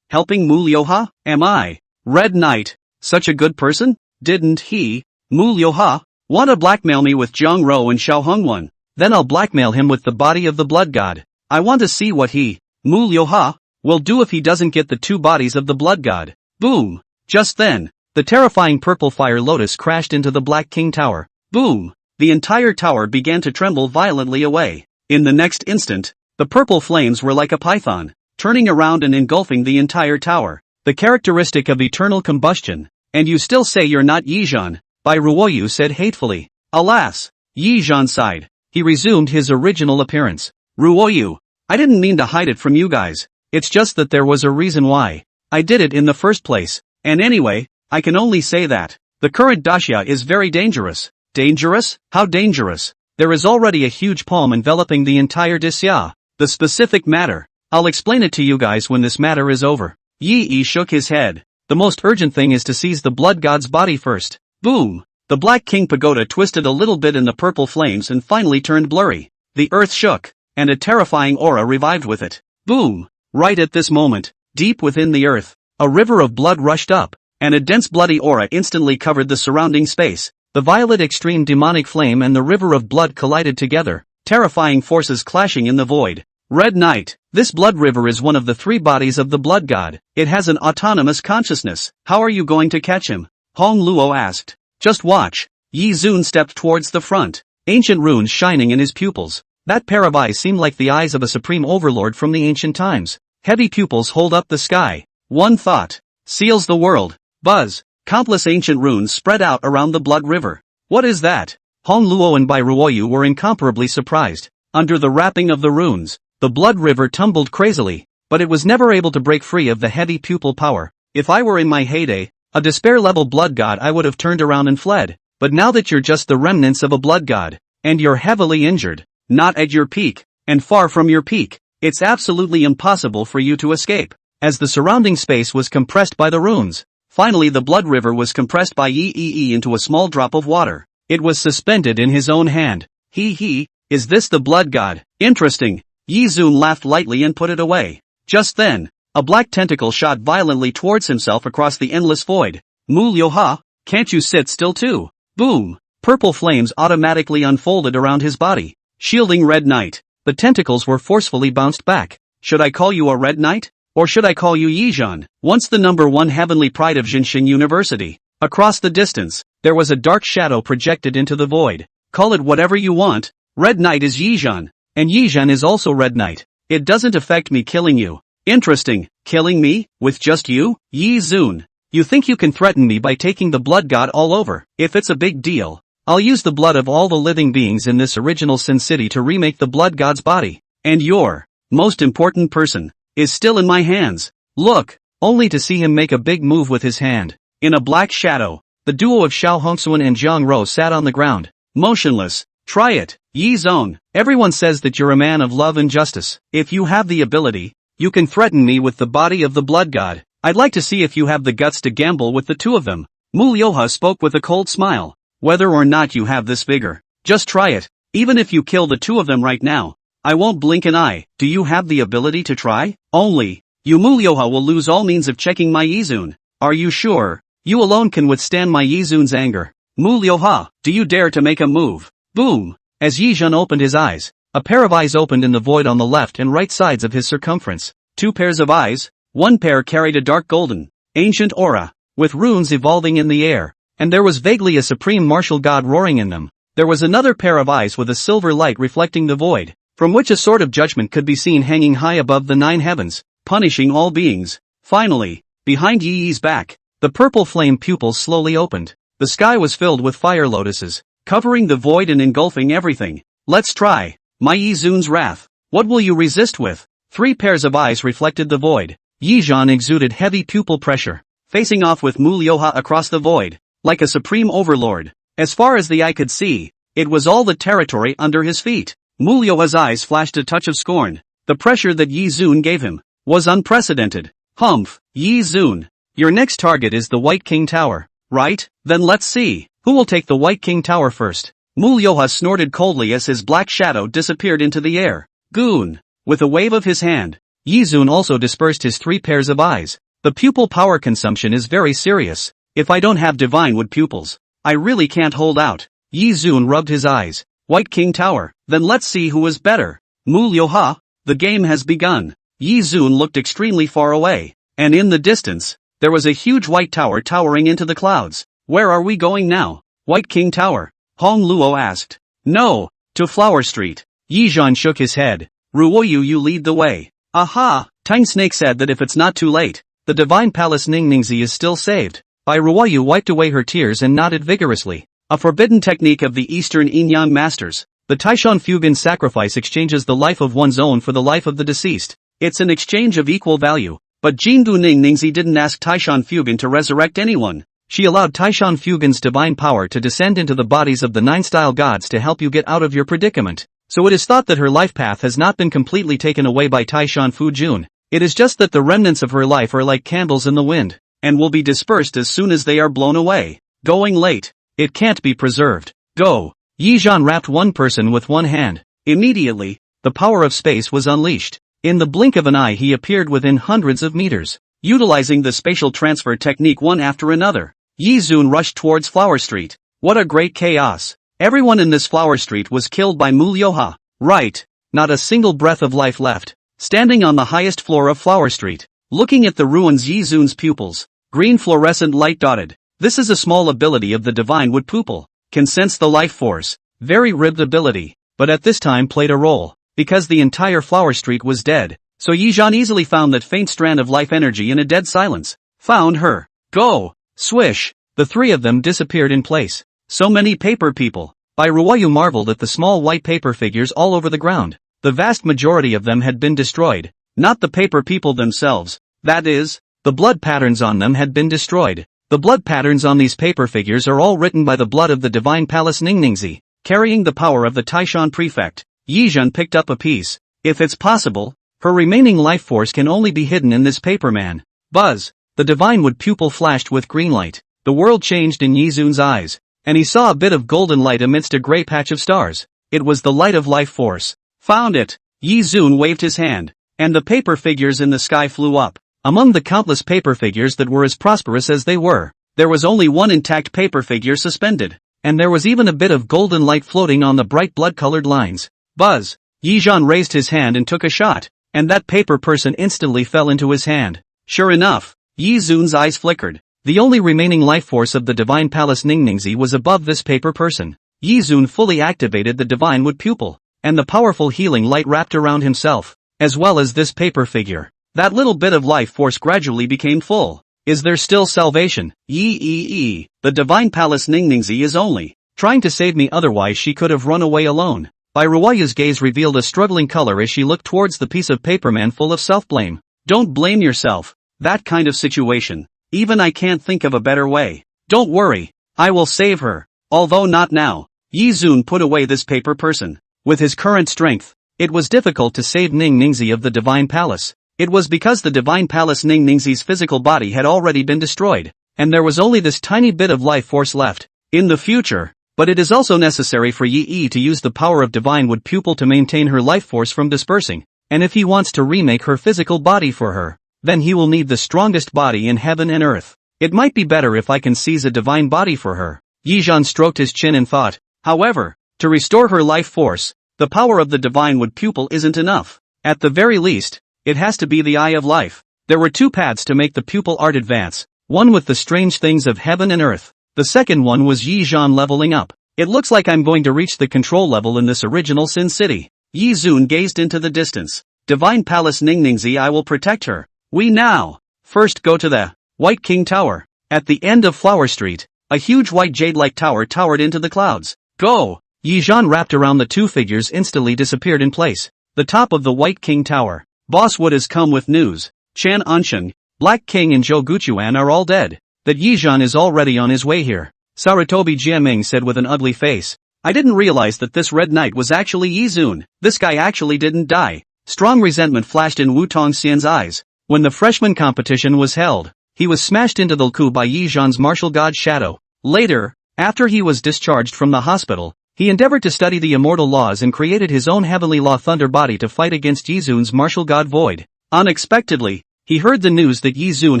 Helping Mulyoha? Am I, Red Knight, such a good person? Didn't he, Mulyoha, want to blackmail me with Zhang Ro and Xiao Hongwan? Then I'll blackmail him with the body of the blood god. I want to see what he, Mulyoha, will do if he doesn't get the two bodies of the blood god. Boom! Just then, the terrifying purple fire lotus crashed into the Black King Tower. Boom! The entire tower began to tremble violently away. In the next instant, the purple flames were like a python, turning around and engulfing the entire tower. The characteristic of eternal combustion. And you still say you're not Yizhan, Bai Ruoyu said hatefully. Alas! Yizhan sighed. He resumed his original appearance. Ruoyu, I didn't mean to hide it from you guys. It's just that there was a reason why I did it in the first place. And anyway, I can only say that the current Daxia is very dangerous. Dangerous? How dangerous? There is already a huge palm enveloping the entire Daxia. The specific matter. I'll explain it to you guys when this matter is over. Yi shook his head. The most urgent thing is to seize the blood god's body first. Boom! The Black King Pagoda twisted a little bit in the purple flames and finally turned blurry. The earth shook, and a terrifying aura revived with it. Boom! Right at this moment, deep within the earth, a river of blood rushed up, and a dense bloody aura instantly covered the surrounding space. The violet extreme demonic flame and the river of blood collided together, terrifying forces clashing in the void. Red Knight, this blood river is one of the three bodies of the blood god. It has an autonomous consciousness. How are you going to catch him? Hong Luo asked. Just watch. Yi Zun stepped towards the front, ancient runes shining in his pupils. That pair of eyes seemed like the eyes of a supreme overlord from the ancient times. Heavy pupils hold up the sky. One thought seals the world. Buzz. Countless ancient runes spread out around the blood river. What is that? Hong Luo and Bai Ruoyu were incomparably surprised. Under the wrapping of the runes, the blood river tumbled crazily, but it was never able to break free of the heavy pupil power. If I were in my heyday, a despair-level blood god, I would have turned around and fled. But now that you're just the remnants of a blood god, and you're heavily injured, not at your peak, and far from your peak, it's absolutely impossible for you to escape. As the surrounding space was compressed by the runes, finally the blood river was compressed by Yi into a small drop of water. It was suspended in his own hand. Is this the blood god? Interesting. Yi Zun laughed lightly and put it away. Just then, a black tentacle shot violently towards himself across the endless void. Mulyoha, can't you sit still too? Boom! Purple flames automatically unfolded around his body, shielding Red Knight. The tentacles were forcefully bounced back. Should I call you a Red Knight? Or should I call you Yizhan? Once the #1 heavenly pride of Jinshin University. Across the distance, there was a dark shadow projected into the void. Call it whatever you want. Red Knight is Yizhan. And Yizhan is also Red Knight. It doesn't affect me killing you. Interesting. Killing me? With just you? Yi Zun. You think you can threaten me by taking the blood god all over? If it's a big deal, I'll use the blood of all the living beings in this original Sin City to remake the blood god's body. And your most important person is still in my hands. Look, only to see him make a big move with his hand. In a black shadow, the duo of Xiao Hongsuan and Zhang Ro sat on the ground, motionless. Try it, Yi Zong. Everyone says that you're a man of love and justice. If you have the ability, you can threaten me with the body of the blood god. I'd like to see if you have the guts to gamble with the two of them. Mulyoha spoke with a cold smile. Whether or not you have this vigor, just try it. Even if you kill the two of them right now, I won't blink an eye. Do you have the ability to try? Only you, Mulyoha, will lose all means of checking my Yizun. Are you sure? You alone can withstand my Yizun's anger. Mulyoha, do you dare to make a move? Boom! As Yizhan opened his eyes, a pair of eyes opened in the void on the left and right sides of his circumference. Two pairs of eyes, one pair carried a dark golden, ancient aura, with runes evolving in the air, and there was vaguely a supreme martial god roaring in them. There was another pair of eyes with a silver light reflecting the void, from which a sword of judgment could be seen hanging high above the 9 heavens, punishing all beings. Finally, behind Yi Yi's back, the purple flame pupils slowly opened. The sky was filled with fire lotuses, covering the void and engulfing everything. Let's try. My Yi Zun's wrath. What will you resist with? 3 pairs of eyes reflected the void. Yi Zhan exuded heavy pupil pressure, facing off with Mu Liuha across the void, like a supreme overlord. As far as the eye could see, it was all the territory under his feet. Mu Liuha's eyes flashed a touch of scorn. The pressure that Yi Zun gave him was unprecedented. Humph, Yi Zun. Your next target is the White King Tower, right? Then let's see, who will take the White King Tower first? Mu Liuha snorted coldly as his black shadow disappeared into the air. Goon! With a wave of his hand, Yi Zun also dispersed his 3 pairs of eyes. The pupil power consumption is very serious. If I don't have divine wood pupils, I really can't hold out. Yi Zun rubbed his eyes. White King Tower, then let's see who is better. Mu Liuha, the game has begun. Yi Zun looked extremely far away, and in the distance, there was a huge white tower towering into the clouds. Where are we going now? White King Tower? Hong Luo asked. No, to Flower Street. Yi Zhan shook his head. Ruoyu, you lead the way. Aha! Tang Snake said that if it's not too late, the Divine Palace Ningningsi is still saved. Bai Ruoyu wiped away her tears and nodded vigorously. A forbidden technique of the Eastern Yin-Yang masters. The Taishan Fugan sacrifice exchanges the life of one's own for the life of the deceased. It's an exchange of equal value. But Jingu Ningningsi didn't ask Taishan Fugan to resurrect anyone. She allowed Taishan Fugan's divine power to descend into the bodies of the 9 style gods to help you get out of your predicament. So it is thought that her life path has not been completely taken away by Taishan Fujun. It is just that the remnants of her life are like candles in the wind, and will be dispersed as soon as they are blown away. Going late. It can't be preserved. Go. Yi Zhan wrapped one person with one hand. Immediately, the power of space was unleashed. In the blink of an eye he appeared within hundreds of meters. Utilizing the spatial transfer technique one after another, Yi Zun rushed towards Flower Street. What a great chaos. Everyone in this Flower Street was killed by Mu Liuha. Right. Not a single breath of life left. Standing on the highest floor of Flower Street, looking at the ruins, Yi Zun's pupils, green fluorescent light dotted. This is a small ability of the divine wood pupil. Can sense the life force. Very ribbed ability, but at this time played a role. Because the entire Flower Street was dead, so Yi Zhan easily found that faint strand of life energy in a dead silence. Found her. Go! Swish! The 3 of them disappeared in place. So many paper people. Bai Ruoyu marveled at the small white paper figures all over the ground. The vast majority of them had been destroyed. Not the paper people themselves. That is, the blood patterns on them had been destroyed. The blood patterns on these paper figures are all written by the blood of the Divine Palace Ningningsi, carrying the power of the Taishan Prefect. Yi Zhan picked up a piece. If it's possible, her remaining life force can only be hidden in this paper man. Buzz! The divine wood pupil flashed with green light. The world changed in Yi Zun's eyes, and he saw a bit of golden light amidst a gray patch of stars. It was the light of life force. Found it! Yi Zun waved his hand, and the paper figures in the sky flew up. Among the countless paper figures that were as prosperous as they were, there was only one intact paper figure suspended, and there was even a bit of golden light floating on the bright blood-colored lines. Buzz! Yi Zhan raised his hand and took a shot, and that paper person instantly fell into his hand. Sure enough, Yi Zun's eyes flickered. The only remaining life force of the Divine Palace Ningningsi was above this paper person. Yi Zun fully activated the divine wood pupil, and the powerful healing light wrapped around himself, as well as this paper figure. That little bit of life force gradually became full. Is there still salvation? The Divine Palace Ningningsi is only trying to save me, otherwise she could have run away alone. Bai Ruoyu's gaze revealed a struggling color as she looked towards the piece of paper man full of self-blame. Don't blame yourself. That kind of situation. Even I can't think of a better way. Don't worry. I will save her. Although not now. Yi Zun put away this paper person. With his current strength, it was difficult to save Ningningsi of the Divine Palace. It was because the Divine Palace Ningningsi's physical body had already been destroyed, and there was only this tiny bit of life force left. In the future, but it is also necessary for Yi Yi to use the power of divine wood pupil to maintain her life force from dispersing, and if he wants to remake her physical body for her, then he will need the strongest body in heaven and earth. It might be better if I can seize a divine body for her. Yi Zhan stroked his chin and thought. However, to restore her life force, the power of the divine wood pupil isn't enough. At the very least, it has to be the Eye of Life. There were two paths to make the pupil art advance, one with the strange things of heaven and earth. The second one was Yi Zhan leveling up. It looks like I'm going to reach the control level in this original Sin City. Yi Zun gazed into the distance. Divine Palace Ningningzi, I will protect her. We now first go to the White King Tower. At the end of Flower Street, a huge white jade-like tower towered into the clouds. Go! Yi Zhan wrapped around the two figures instantly disappeared in place. The top of the White King Tower. Boss Wood has come with news. Chan Ansheng, Black King and Zhou Guchuan are all dead. That Yi Zhan is already on his way here. Sarutobi Jiaming said with an ugly face. I didn't realize that this Red Knight was actually Yi Zun. This guy actually didn't die. Strong resentment flashed in Wu Tongxian's eyes. When the freshman competition was held, he was smashed into the coup by Yi Zhan's martial god Shadow. Later, after he was discharged from the hospital, he endeavored to study the immortal laws and created his own heavenly law thunder body to fight against Yi Zun's martial god Void. Unexpectedly, he heard the news that Yi Zun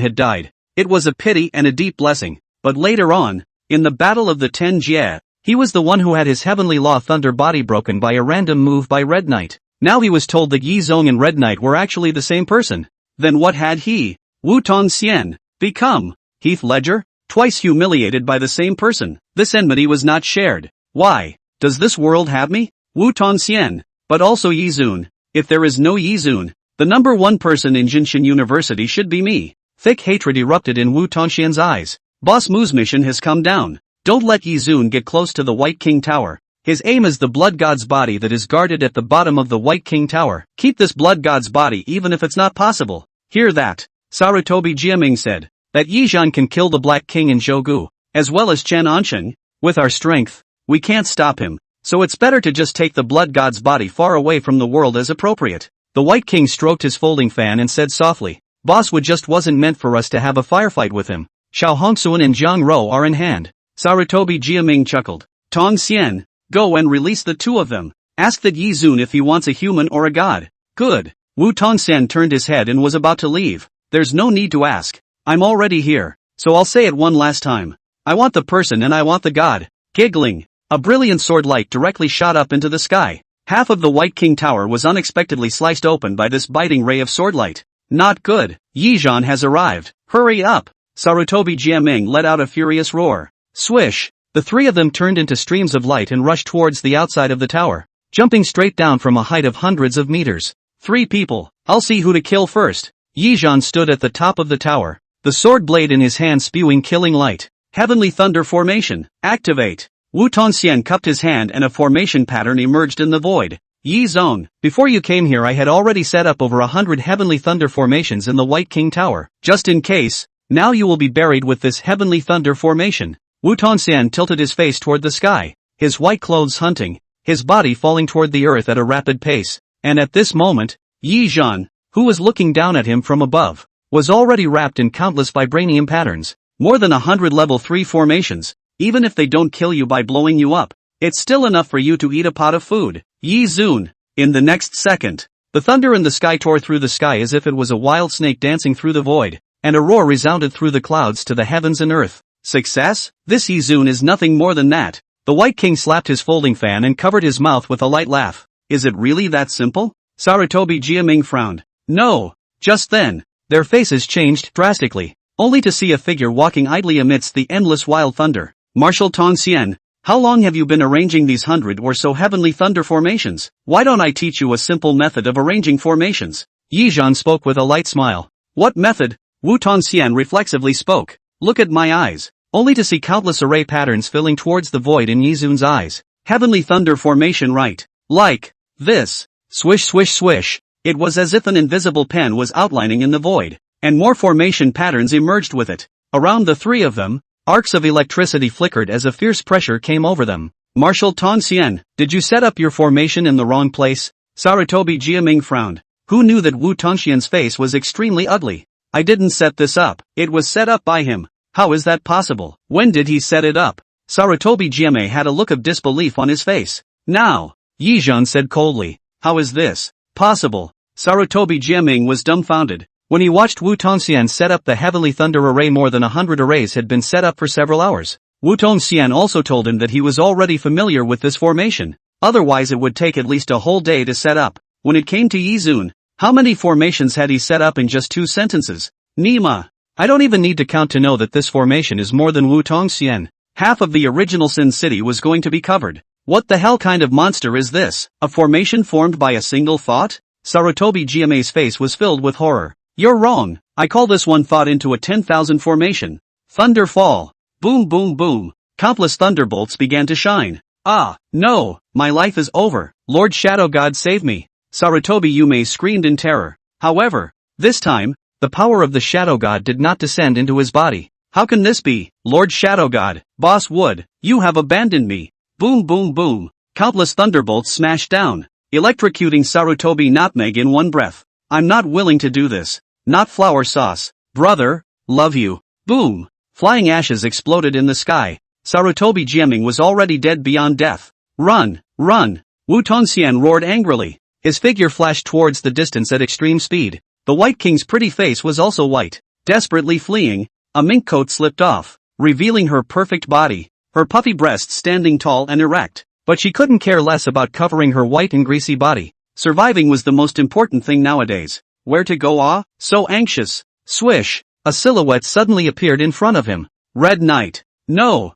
had died. It was a pity and a deep blessing, but later on, in the Battle of the Ten Jie, he was the one who had his heavenly law thunder body broken by a random move by Red Knight. Now he was told that Yi Zong and Red Knight were actually the same person. Then what had he, Wu Tongxian, become? Heath Ledger? Twice humiliated by the same person. This enmity was not shared. Why? Does this world have me? Wu Tongxian, but also Yi Zun. If there is no Yi Zun, the number one person in Jinshin University should be me. Thick hatred erupted in Wu Tongxian's eyes. Boss Mu's mission has come down. Don't let Yi Zun get close to the White King Tower. His aim is the Blood God's body that is guarded at the bottom of the White King Tower. Keep this Blood God's body even if it's not possible. Hear that? Sarutobi Jiaming said. That Yi Zhan can kill the Black King and Zhou Gu, as well as Chen Ansheng. With our strength, we can't stop him. So it's better to just take the Blood God's body far away from the world as appropriate. The White King stroked his folding fan and said softly. Boss Wood just wasn't meant for us to have a firefight with him. Xiao Hongsuan and Jiang Ro are in hand. Sarutobi Jiaming chuckled. Tong Xian, go and release the two of them. Ask that Yi Zun if he wants a human or a god. Good. Wu Tongxian turned his head and was about to leave. There's no need to ask. I'm already here, so I'll say it one last time. I want the person and I want the god. Giggling. A brilliant sword light directly shot up into the sky. Half of the White King Tower was unexpectedly sliced open by this biting ray of sword light. Not good. Yi Zhan has arrived. Hurry up. Sarutobi Jiaming let out a furious roar. Swish. The three of them turned into streams of light and rushed towards the outside of the tower, jumping straight down from a height of hundreds of meters. 3 people. I'll see who to kill first. Yi Zhan stood at the top of the tower, the sword blade in his hand spewing killing light. Heavenly Thunder Formation. Activate. Wu Tongxian cupped his hand and a formation pattern emerged in the void. Yi Zong, before you came here I had already set up over 100 Heavenly Thunder formations in the White King Tower. Just in case, now you will be buried with this Heavenly Thunder Formation. Wu Tongxian tilted his face toward the sky, his white clothes hunting, his body falling toward the earth at a rapid pace. And at this moment, Yi Zhan, who was looking down at him from above, was already wrapped in countless vibranium patterns. More than 100 level 3 formations. Even if they don't kill you by blowing you up, it's still enough for you to eat a pot of food. Yi Zun. In the next second, the thunder in the sky tore through the sky as if it was a wild snake dancing through the void, and a roar resounded through the clouds to the heavens and earth. Success? This Yi Zun is nothing more than that. The White King slapped his folding fan and covered his mouth with a light laugh. Is it really that simple? Sarutobi Jiaming frowned. No. Just then, their faces changed drastically, only to see a figure walking idly amidst the endless wild thunder. Marshal Tongxian, how long have you been arranging these 100 or so Heavenly Thunder formations? Why don't I teach you a simple method of arranging formations? Yi Zhan spoke with a light smile. What method? Wu Tongxian reflexively spoke. Look at my eyes. Only to see countless array patterns filling towards the void in Yi Zun's eyes. Heavenly Thunder formation right. Like this. Swish swish swish. It was as if an invisible pen was outlining in the void, and more formation patterns emerged with it. Around the 3 of them, arcs of electricity flickered as a fierce pressure came over them. Marshal Tongxian, did you set up your formation in the wrong place? Sarutobi Jiaming frowned. Who knew that Wu Tongxian's face was extremely ugly? I didn't set this up. It was set up by him. How is that possible? When did he set it up? Sarutobi Jiaming had a look of disbelief on his face. Now, Yi Zhan said coldly. How is this possible? Sarutobi Jiaming was dumbfounded. When he watched Wu Tongxian set up the Heavenly Thunder array, more than 100 arrays had been set up for several hours. Wu Tongxian also told him that he was already familiar with this formation. Otherwise it would take at least a whole day to set up. When it came to Yi Zun, How many formations had he set up in just 2 sentences? Nima. I don't even need to count to know that this formation is more than Wu Tongxian. Half of the original Sin City was going to be covered. What the hell kind of monster is this? A formation formed by a single thought? Sarutobi Giame's face was filled with horror. You're wrong. I call this one thought into a 10,000 formation. Thunder fall. Boom boom boom. Countless thunderbolts began to shine. Ah, no, my life is over. Lord Shadow God save me. Sarutobi Yume screamed in terror. However, this time, the power of the Shadow God did not descend into his body. How can this be? Lord Shadow God, Boss Wood, you have abandoned me. Boom boom boom. Countless thunderbolts smashed down, electrocuting Sarutobi Nutmeg in one breath. I'm not willing to do this. Not flour sauce. Brother, love you. Boom. Flying ashes exploded in the sky. Sarutobi Jiaming was already dead beyond death. Run, run. Wu Tongxian roared angrily. His figure flashed towards the distance at extreme speed. The White King's pretty face was also white. Desperately fleeing, a mink coat slipped off, revealing her perfect body, her puffy breasts standing tall and erect. But she couldn't care less about covering her white and greasy body. Surviving was the most important thing nowadays. Where to go? Ah, so anxious. Swish. A silhouette suddenly appeared in front of him. Red Knight. No,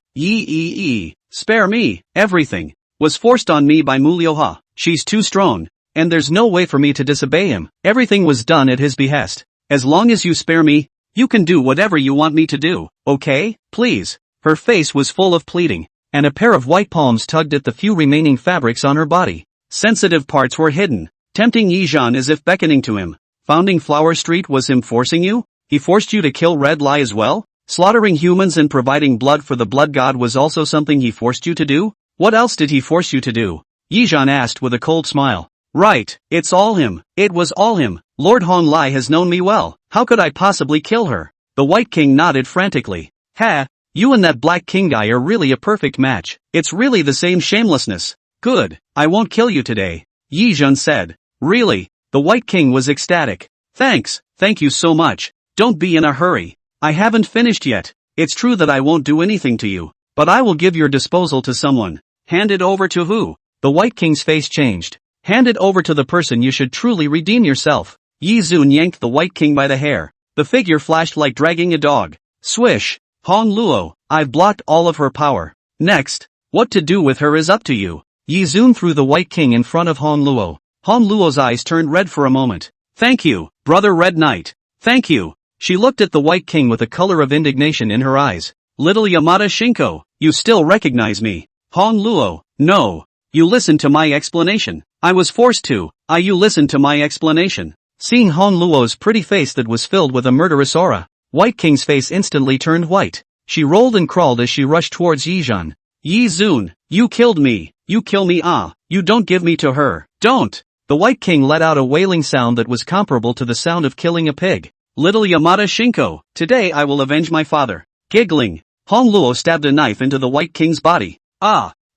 spare me. Everything was forced on me by Mulioha. She's too strong, and there's no way for me to disobey him. Everything was done at his behest. As long as you spare me, you can do whatever you want me to do, okay? Please. Her face was full of pleading, and a pair of white palms tugged at the few remaining fabrics on her body. Sensitive parts were hidden, tempting Yizhan as if beckoning to him. Founding Flower Street was him forcing you? He forced you to kill Red Lie as well? Slaughtering humans and providing blood for the blood god was also something he forced you to do? What else did he force you to do? Yizhan asked with a cold smile. Right, it's all him. It was all him. Lord Hong Lai has known me well. How could I possibly kill her? The White King nodded frantically. Ha, you and that Black King guy are really a perfect match. It's really the same shamelessness. Good, I won't kill you today. Yizhan said. Really? The White King was ecstatic. Thanks, thank you so much. Don't be in a hurry. I haven't finished yet. It's true that I won't do anything to you, but I will give your disposal to someone. Hand it over to who? The White King's face changed. Hand it over to the person you should truly redeem yourself. Yi Zun yanked the White King by the hair. The figure flashed like dragging a dog. Swish. Hong Luo, I've blocked all of her power. Next, what to do with her is up to you. Yi Zun threw the White King in front of Hong Luo. Hong Luo's eyes turned red for a moment. Thank you, Brother Red Knight. Thank you. She looked at the White King with a color of indignation in her eyes. Little Yamada Shinko, you still recognize me. Hong Luo, no. You listened to my explanation. I was forced to. You listened to my explanation. Seeing Hong Luo's pretty face that was filled with a murderous aura, White King's face instantly turned white. She rolled and crawled as she rushed towards Yizhan. Yi Zun, you killed me. You kill me. You don't give me to her. Don't. The White King let out a wailing sound that was comparable to the sound of killing a pig. Little Yamada Shinko, today I will avenge my father. Giggling, Hong Luo stabbed a knife into the White King's body.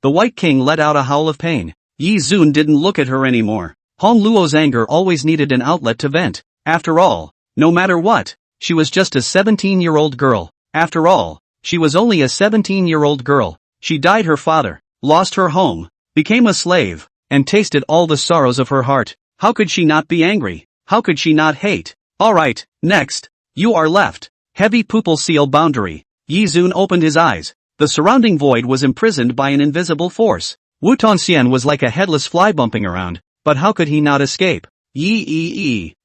The White King let out a howl of pain. Yi Zun didn't look at her anymore. Hong Luo's anger always needed an outlet to vent. After all, no matter what, she was just a 17-year-old girl. After all, she was only a 17-year-old girl. She died her father, lost her home, became a slave, and tasted all the sorrows of her heart. How could she not be angry? How could she not hate? Alright, next. You are left. Heavy pupil seal boundary. Yi Zun opened his eyes. The surrounding void was imprisoned by an invisible force. Wu Tongxian was like a headless fly bumping around, but how could he not escape?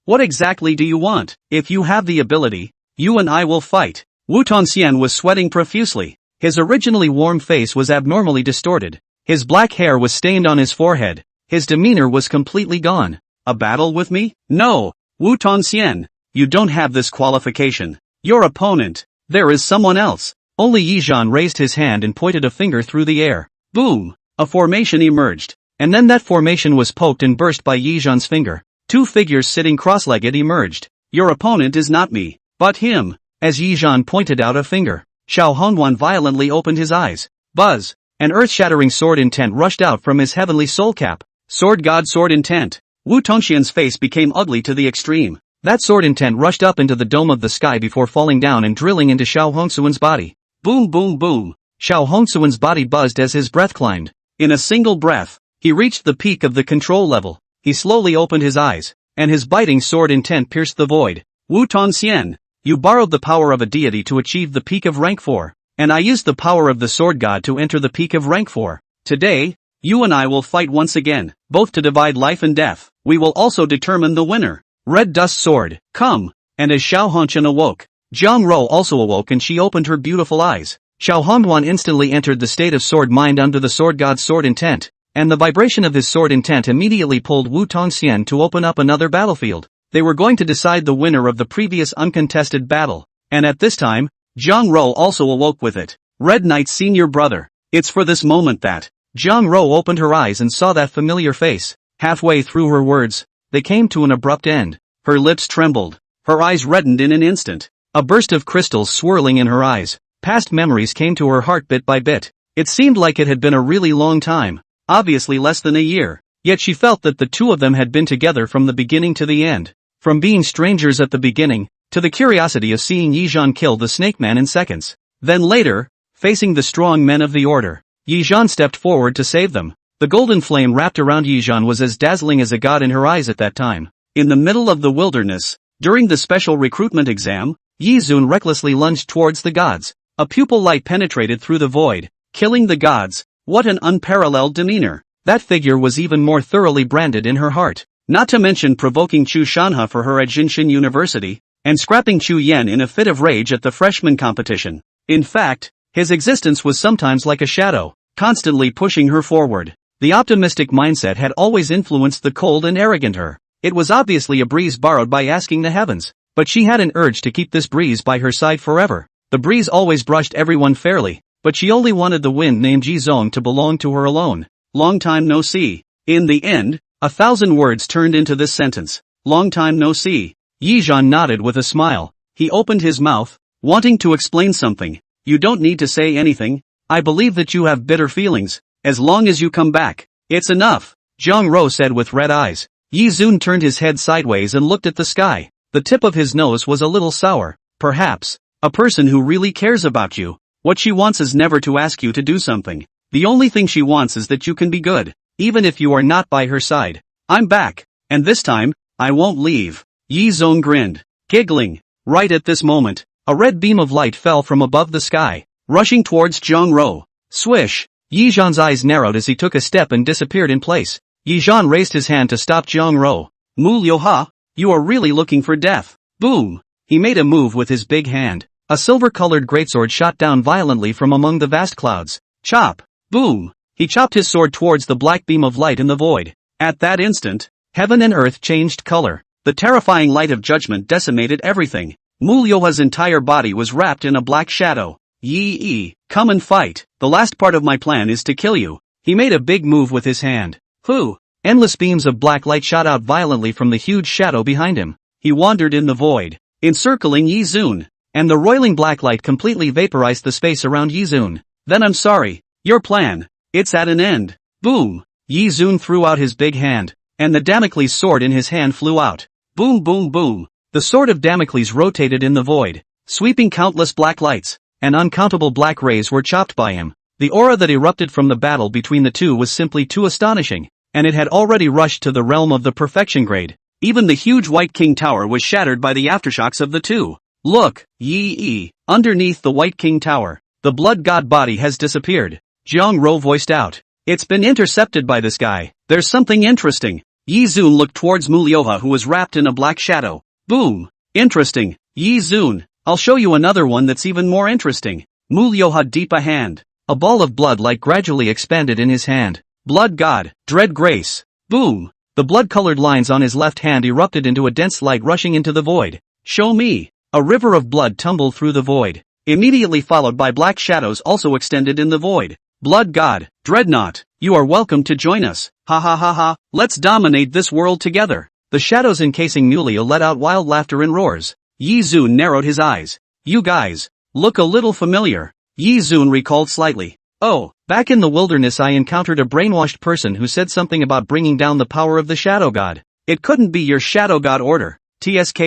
What exactly do you want? If you have the ability, you and I will fight. Wu Tongxian was sweating profusely. His originally warm face was abnormally distorted. His black hair was stained on his forehead. His demeanor was completely gone. A battle with me? No. Wu Tongxian, you don't have this qualification. Your opponent. There is someone else. Only Yizhan raised his hand and pointed a finger through the air. Boom! A formation emerged. And then that formation was poked and burst by Yizhan's finger. Two figures sitting cross-legged emerged. Your opponent is not me, but him. As Yizhan pointed out a finger, Xiao Hongwan violently opened his eyes. Buzz! An earth-shattering sword intent rushed out from his heavenly soul cap. Sword God sword intent. Wu Tongxian's face became ugly to the extreme. That sword intent rushed up into the dome of the sky before falling down and drilling into Xiao Hongsuan's body. Boom boom boom. Xiao Hongsuan's body buzzed as his breath climbed. In a single breath, he reached the peak of the control level. He slowly opened his eyes. and his biting sword intent pierced the void. Wu Tongxian, you borrowed the power of a deity to achieve the peak of rank 4, and I used the power of the sword god to enter the peak of rank 4. Today, you and I will fight once again, both to divide life and death. We will also determine the winner. Red Dust Sword, come! And as Xiao Hongquan awoke, Jiang Rou also awoke and she opened her beautiful eyes. Xiao Hongquan instantly entered the state of sword mind under the sword god's sword intent, and the vibration of his sword intent immediately pulled Wu Tongxian to open up another battlefield. They were going to decide the winner of the previous uncontested battle, and at this time, Jiang Rou also awoke with it. Red Knight's senior brother. It's for this moment that Jiang Rou opened her eyes and saw that familiar face. Halfway through her words, they came to an abrupt end. Her lips trembled. Her eyes reddened in an instant. A burst of crystals swirling in her eyes. Past memories came to her heart bit by bit. It seemed like it had been a really long time. Obviously less than a year. Yet she felt that the two of them had been together from the beginning to the end. From being strangers at the beginning, to the curiosity of seeing Yizhan kill the snake man in seconds. Then later, facing the strong men of the order, Yizhan stepped forward to save them. The golden flame wrapped around Yizhan was as dazzling as a god in her eyes at that time. In the middle of the wilderness, during the special recruitment exam, Yizun recklessly lunged towards the gods. A pupil light penetrated through the void, killing the gods. What an unparalleled demeanor. That figure was even more thoroughly branded in her heart. Not to mention provoking Chu Shanhe for her at Jinshin University, and scrapping Chu Yen in a fit of rage at the freshman competition. In fact, his existence was sometimes like a shadow, constantly pushing her forward. The optimistic mindset had always influenced the cold and arrogant her. It was obviously a breeze borrowed by asking the heavens, but she had an urge to keep this breeze by her side forever. The breeze always brushed everyone fairly, but she only wanted the wind named Jizong to belong to her alone. Long time no see. In the end, 1,000 words turned into this sentence. Long time no see. Yizhan nodded with a smile. He opened his mouth, wanting to explain something. You don't need to say anything. I believe that you have bitter feelings. As long as you come back, it's enough, Jiang Rou said with red eyes. Yizun turned his head sideways and looked at the sky. The tip of his nose was a little sour. Perhaps, a person who really cares about you. What she wants is never to ask you to do something. The only thing she wants is that you can be good, even if you are not by her side. I'm back, and this time, I won't leave. Yizong grinned, giggling. Right at this moment, a red beam of light fell from above the sky, rushing towards Jiang Rou. Swish! Yizhan's eyes narrowed as he took a step and disappeared in place. Yizhan raised his hand to stop Jiang Rou. Mu Liuha, you are really looking for death. Boom! He made a move with his big hand. A silver-colored greatsword shot down violently from among the vast clouds. Chop! Boom! He chopped his sword towards the black beam of light in the void. At that instant, heaven and earth changed color. The terrifying light of judgment decimated everything. Mu Liuha's entire body was wrapped in a black shadow. Yi, come and fight. The last part of my plan is to kill you. He made a big move with his hand. Hu! Endless beams of black light shot out violently from the huge shadow behind him. He wandered in the void, encircling Yizun, and the roiling black light completely vaporized the space around Yizun. Then I'm sorry, your plan, it's at an end. Boom! Yizun threw out his big hand, and the Damocles sword in his hand flew out. Boom boom boom! The sword of Damocles rotated in the void, sweeping countless black lights, and uncountable black rays were chopped by him. The aura that erupted from the battle between the two was simply too astonishing, and it had already rushed to the realm of the perfection grade. Even the huge White King Tower was shattered by the aftershocks of the two. Look, Yi, underneath the White King Tower, the blood god body has disappeared. Jiang Rou voiced out. It's been intercepted by this guy. There's something interesting. Yizun looked towards Mu Liuha who was wrapped in a black shadow. Boom! Interesting. Yizun, I'll show you another one that's even more interesting. Mu Liuha deep a hand. A ball of blood light gradually expanded in his hand. Blood god, dread grace. Boom! The blood-colored lines on his left hand erupted into a dense light rushing into the void. Show me! A river of blood tumbled through the void, immediately followed by black shadows also extended in the void. Blood god, Dreadnought, you are welcome to join us. Ha ha ha ha, let's dominate this world together. The shadows encasing Mulia let out wild laughter and roars. Yizun narrowed his eyes. You guys, look a little familiar. Yizun recalled slightly. Oh, back in the wilderness I encountered a brainwashed person who said something about bringing down the power of the shadow god. It couldn't be your shadow god order. TSK.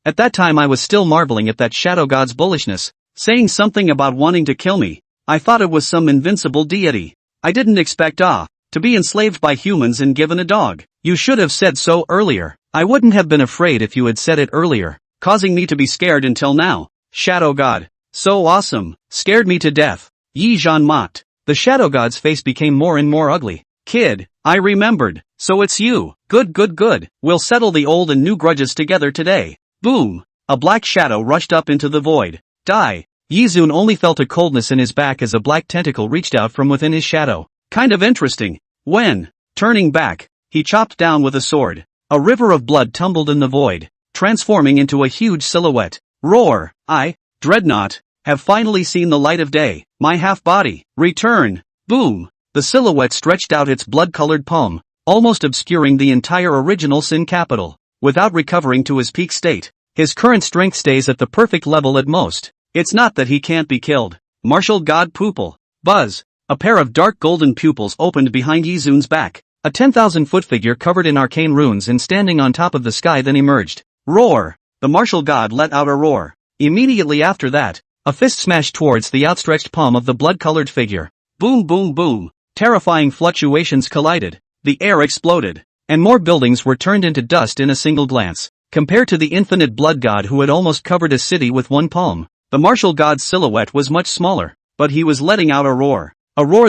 At that time I was still marveling at that shadow god's bullishness, saying something about wanting to kill me. I thought it was some invincible deity. I didn't expect to be enslaved by humans and given a dog. You should have said so earlier. I wouldn't have been afraid if you had said it earlier, causing me to be scared until now. Shadow God. So awesome, scared me to death. Yi Zhan mocked. The Shadow God's face became more and more ugly. Kid, I remembered. So it's you. Good. We'll settle the old and new grudges together today. Boom. A black shadow rushed up into the void. Die. Yi Zun only felt a coldness in his back as a black tentacle reached out from within his shadow. Kind of interesting. When, turning back, he chopped down with a sword. A river of blood tumbled in the void, transforming into a huge silhouette. Roar. I, Dreadnought, have finally seen the light of day. My half-body. Return. Boom. The silhouette stretched out its blood-colored palm, almost obscuring the entire original Sin capital. Without recovering to his peak state, his current strength stays at the perfect level at most. It's not that he can't be killed. Martial God Pupil. Buzz. A pair of dark golden pupils opened behind Yi Zun's back. A 10,000-foot figure covered in arcane runes and standing on top of the sky then emerged. Roar. The martial god let out a roar. Immediately after that, a fist smashed towards the outstretched palm of the blood-colored figure. Boom. Terrifying fluctuations collided. The air exploded, and more buildings were turned into dust in a single glance. Compared to the infinite blood god who had almost covered a city with one palm, the martial god's silhouette was much smaller, but he was letting out a roar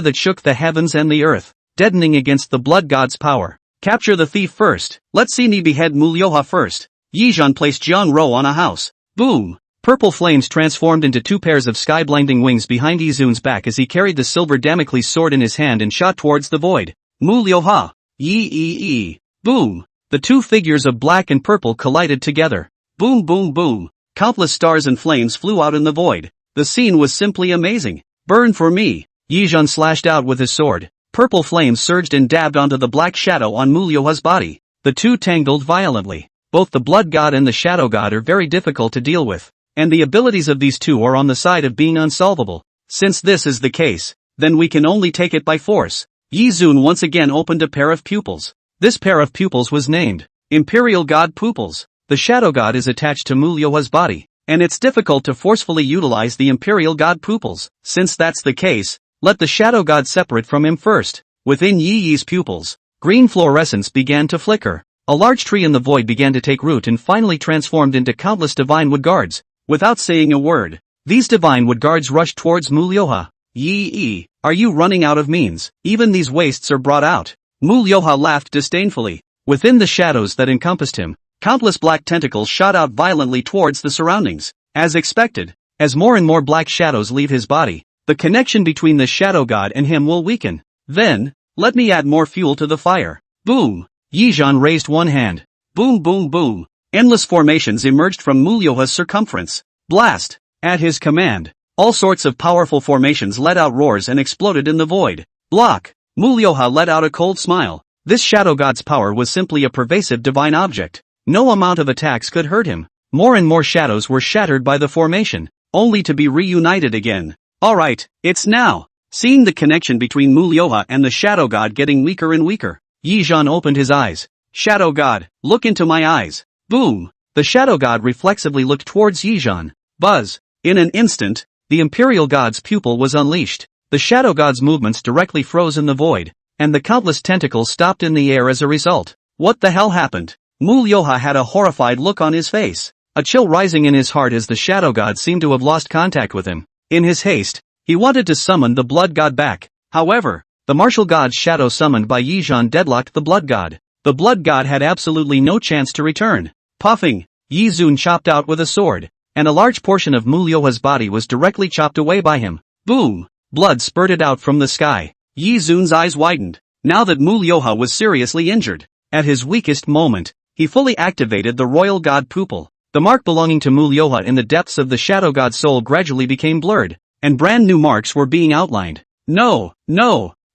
that shook the heavens and the earth, deadening against the blood god's power. Capture the thief first. Let's see me behead Mulyoha first. Yi Zhan placed Jiang Rou on a house. Boom. Purple flames transformed into two pairs of sky-blinding wings behind Yi Zun's back as he carried the silver Damocles sword in his hand and shot towards the void. Mulyoha. Yi. Boom. The two figures of black and purple collided together. Boom. Countless stars and flames flew out in the void. The scene was simply amazing. Burn for me. Yi Zhan slashed out with his sword. Purple flames surged and dabbed onto the black shadow on Mulyoha's body. The two tangled violently. Both the blood god and the shadow god are very difficult to deal with, and the abilities of these two are on the side of being unsolvable. Since this is the case, then we can only take it by force. Yi Zun once again opened a pair of pupils. This pair of pupils was named Imperial God Pupils. The shadow god is attached to Mulyoha's body, and it's difficult to forcefully utilize the Imperial God Pupils. Since that's the case, let the shadow god separate from him first. Within Yi's pupils, green fluorescence began to flicker. A large tree in the void began to take root and finally transformed into countless divine wood guards. Without saying a word, these divine wood guards rushed towards Mulyoha. Yi, are you running out of means? Even these wastes are brought out. Mulyoha laughed disdainfully. Within the shadows that encompassed him, countless black tentacles shot out violently towards the surroundings. As expected, as more and more black shadows leave his body, the connection between the shadow god and him will weaken. Then, let me add more fuel to the fire. Boom! Yi Zhan raised one hand. Boom. Endless formations emerged from Mulyoha's circumference. Blast! At his command, all sorts of powerful formations let out roars and exploded in the void. Block! Mulyoha let out a cold smile. This shadow god's power was simply a pervasive divine object. No amount of attacks could hurt him. More and more shadows were shattered by the formation, only to be reunited again. Alright, it's now. Seeing the connection between Mulyoha and the shadow god getting weaker and weaker, Yi Zhan opened his eyes. Shadow god, look into my eyes. Boom! The shadow god reflexively looked towards Yi Zhan. Buzz! In an instant, the imperial god's pupil was unleashed. The shadow god's movements directly froze in the void, and the countless tentacles stopped in the air as a result. What the hell happened? Mulyoha had a horrified look on his face, a chill rising in his heart as the shadow god seemed to have lost contact with him. In his haste, he wanted to summon the blood god back. However, the martial god's shadow summoned by Yi Zhan deadlocked the blood god. The blood god had absolutely no chance to return. Puffing, Yi Zun chopped out with a sword, and a large portion of Mulyoha's body was directly chopped away by him. Boom! Blood spurted out from the sky. Yi Zun's eyes widened. Now that Mulyoha was seriously injured, at his weakest moment, he fully activated the royal god pupil. The mark belonging to Mulyoha in the depths of the shadow god's soul gradually became blurred, and brand new marks were being outlined. No!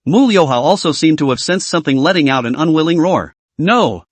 Mulyoha also seemed to have sensed something, letting out an unwilling roar. No!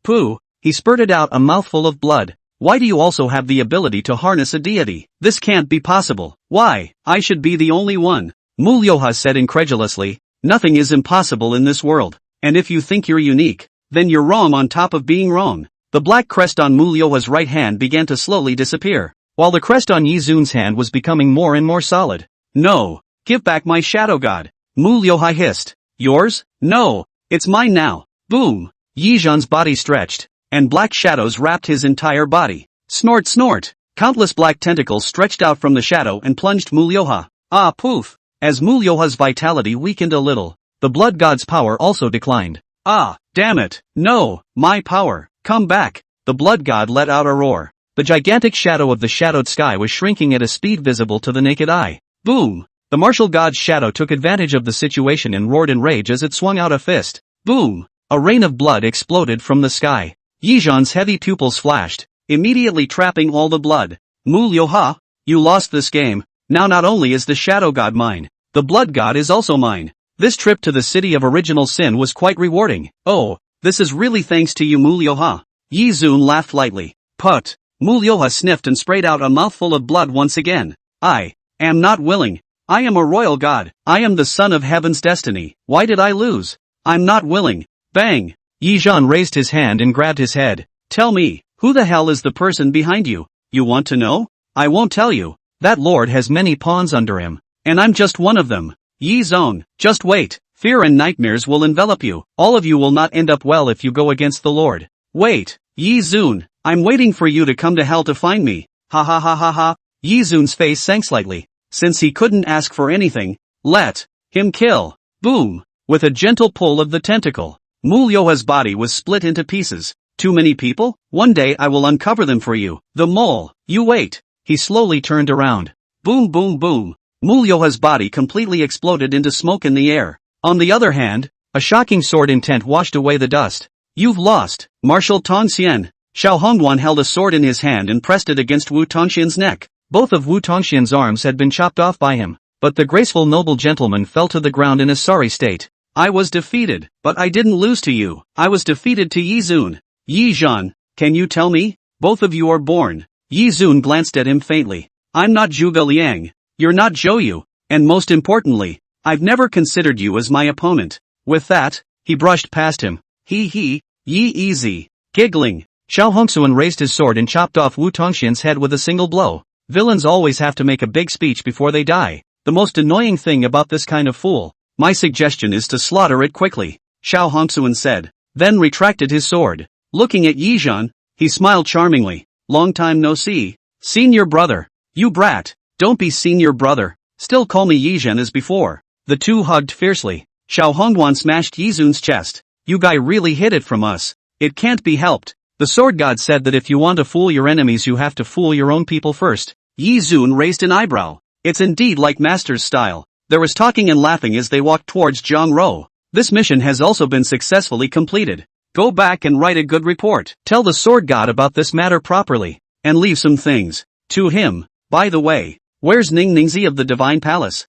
Pooh! He spurted out a mouthful of blood. Why do you also have the ability to harness a deity? This can't be possible. Why? I should be the only one. Mulyoha said incredulously. Nothing is impossible in this world. And if you think you're unique, then you're wrong on top of being wrong. The black crest on Mulyoha's right hand began to slowly disappear, while the crest on Yi Zun's hand was becoming more and more solid. No! Give back my shadow god! Mulyoha hissed. Yours? No! It's mine now! Boom! Yi Zhan's body stretched, and black shadows wrapped his entire body. Snort snort! Countless black tentacles stretched out from the shadow and plunged Mulyoha. Ah poof! As Mulyoha's vitality weakened a little, the blood god's power also declined. Ah, damn it! No, my power, come back! The blood god let out a roar. The gigantic shadow of the shadowed sky was shrinking at a speed visible to the naked eye. Boom! The martial god's shadow took advantage of the situation and roared in rage as it swung out a fist. Boom! A rain of blood exploded from the sky. Yizhan's heavy pupils flashed, immediately trapping all the blood. Mulyoha, you lost this game. Now not only is the shadow god mine, the blood god is also mine. This trip to the city of original sin was quite rewarding. Oh, this is really thanks to you Mulyoha. Yizun laughed lightly. Put. Mulyoha sniffed and sprayed out a mouthful of blood once again. I am not willing. I am a royal god. I am the son of heaven's destiny. Why did I lose? I'm not willing. Bang! Yizhan raised his hand and grabbed his head. Tell me, who the hell is the person behind you? You want to know? I won't tell you. That lord has many pawns under him. And I'm just one of them. Yizong, just wait. Fear and nightmares will envelop you. All of you will not end up well if you go against the lord. Wait, Yizun, I'm waiting for you to come to hell to find me. Ha ha ha ha ha. Yizun's face sank slightly. Since he couldn't ask for anything, let him kill. Boom! With a gentle pull of the tentacle, Mulyoha's body was split into pieces. Too many people? One day I will uncover them for you. The mole. You wait. He slowly turned around. Boom boom boom. Mulyoha's body completely exploded into smoke in the air. On the other hand, a shocking sword intent washed away the dust. You've lost, Marshal Tongxian. Xiao Hongguan held a sword in his hand and pressed it against Wu Tongxian's neck. Both of Wu Tongxian's arms had been chopped off by him, but the graceful noble gentleman fell to the ground in a sorry state. I was defeated, but I didn't lose to you. I was defeated to Yizun. Yizhan, can you tell me? Both of you are born. Yizun glanced at him faintly. I'm not Zhuge Liang. You're not Zhou Yu. And most importantly, I've never considered you as my opponent. With that, he brushed past him. Yi easy. Giggling. Xiao Hongxuan raised his sword and chopped off Wu Tongxian's head with a single blow. Villains always have to make a big speech before they die. The most annoying thing about this kind of fool. My suggestion is to slaughter it quickly, Xiao Hongxuan said, then retracted his sword. Looking at Yizhan, he smiled charmingly. Long time no see. Senior brother. You brat. Don't be senior brother. Still call me Yizhan as before. The two hugged fiercely. Xiao Hongguan smashed Yizun's chest. You guy really hid it from us. It can't be helped. The sword god said that if you want to fool your enemies you have to fool your own people first. Yizun raised an eyebrow. It's indeed like master's style. There was talking and laughing as they walked towards Zhongrou. This mission has also been successfully completed. Go back and write a good report. Tell the sword god about this matter properly. And leave some things to him. By the way, where's Ning Ningzi of the Divine Palace?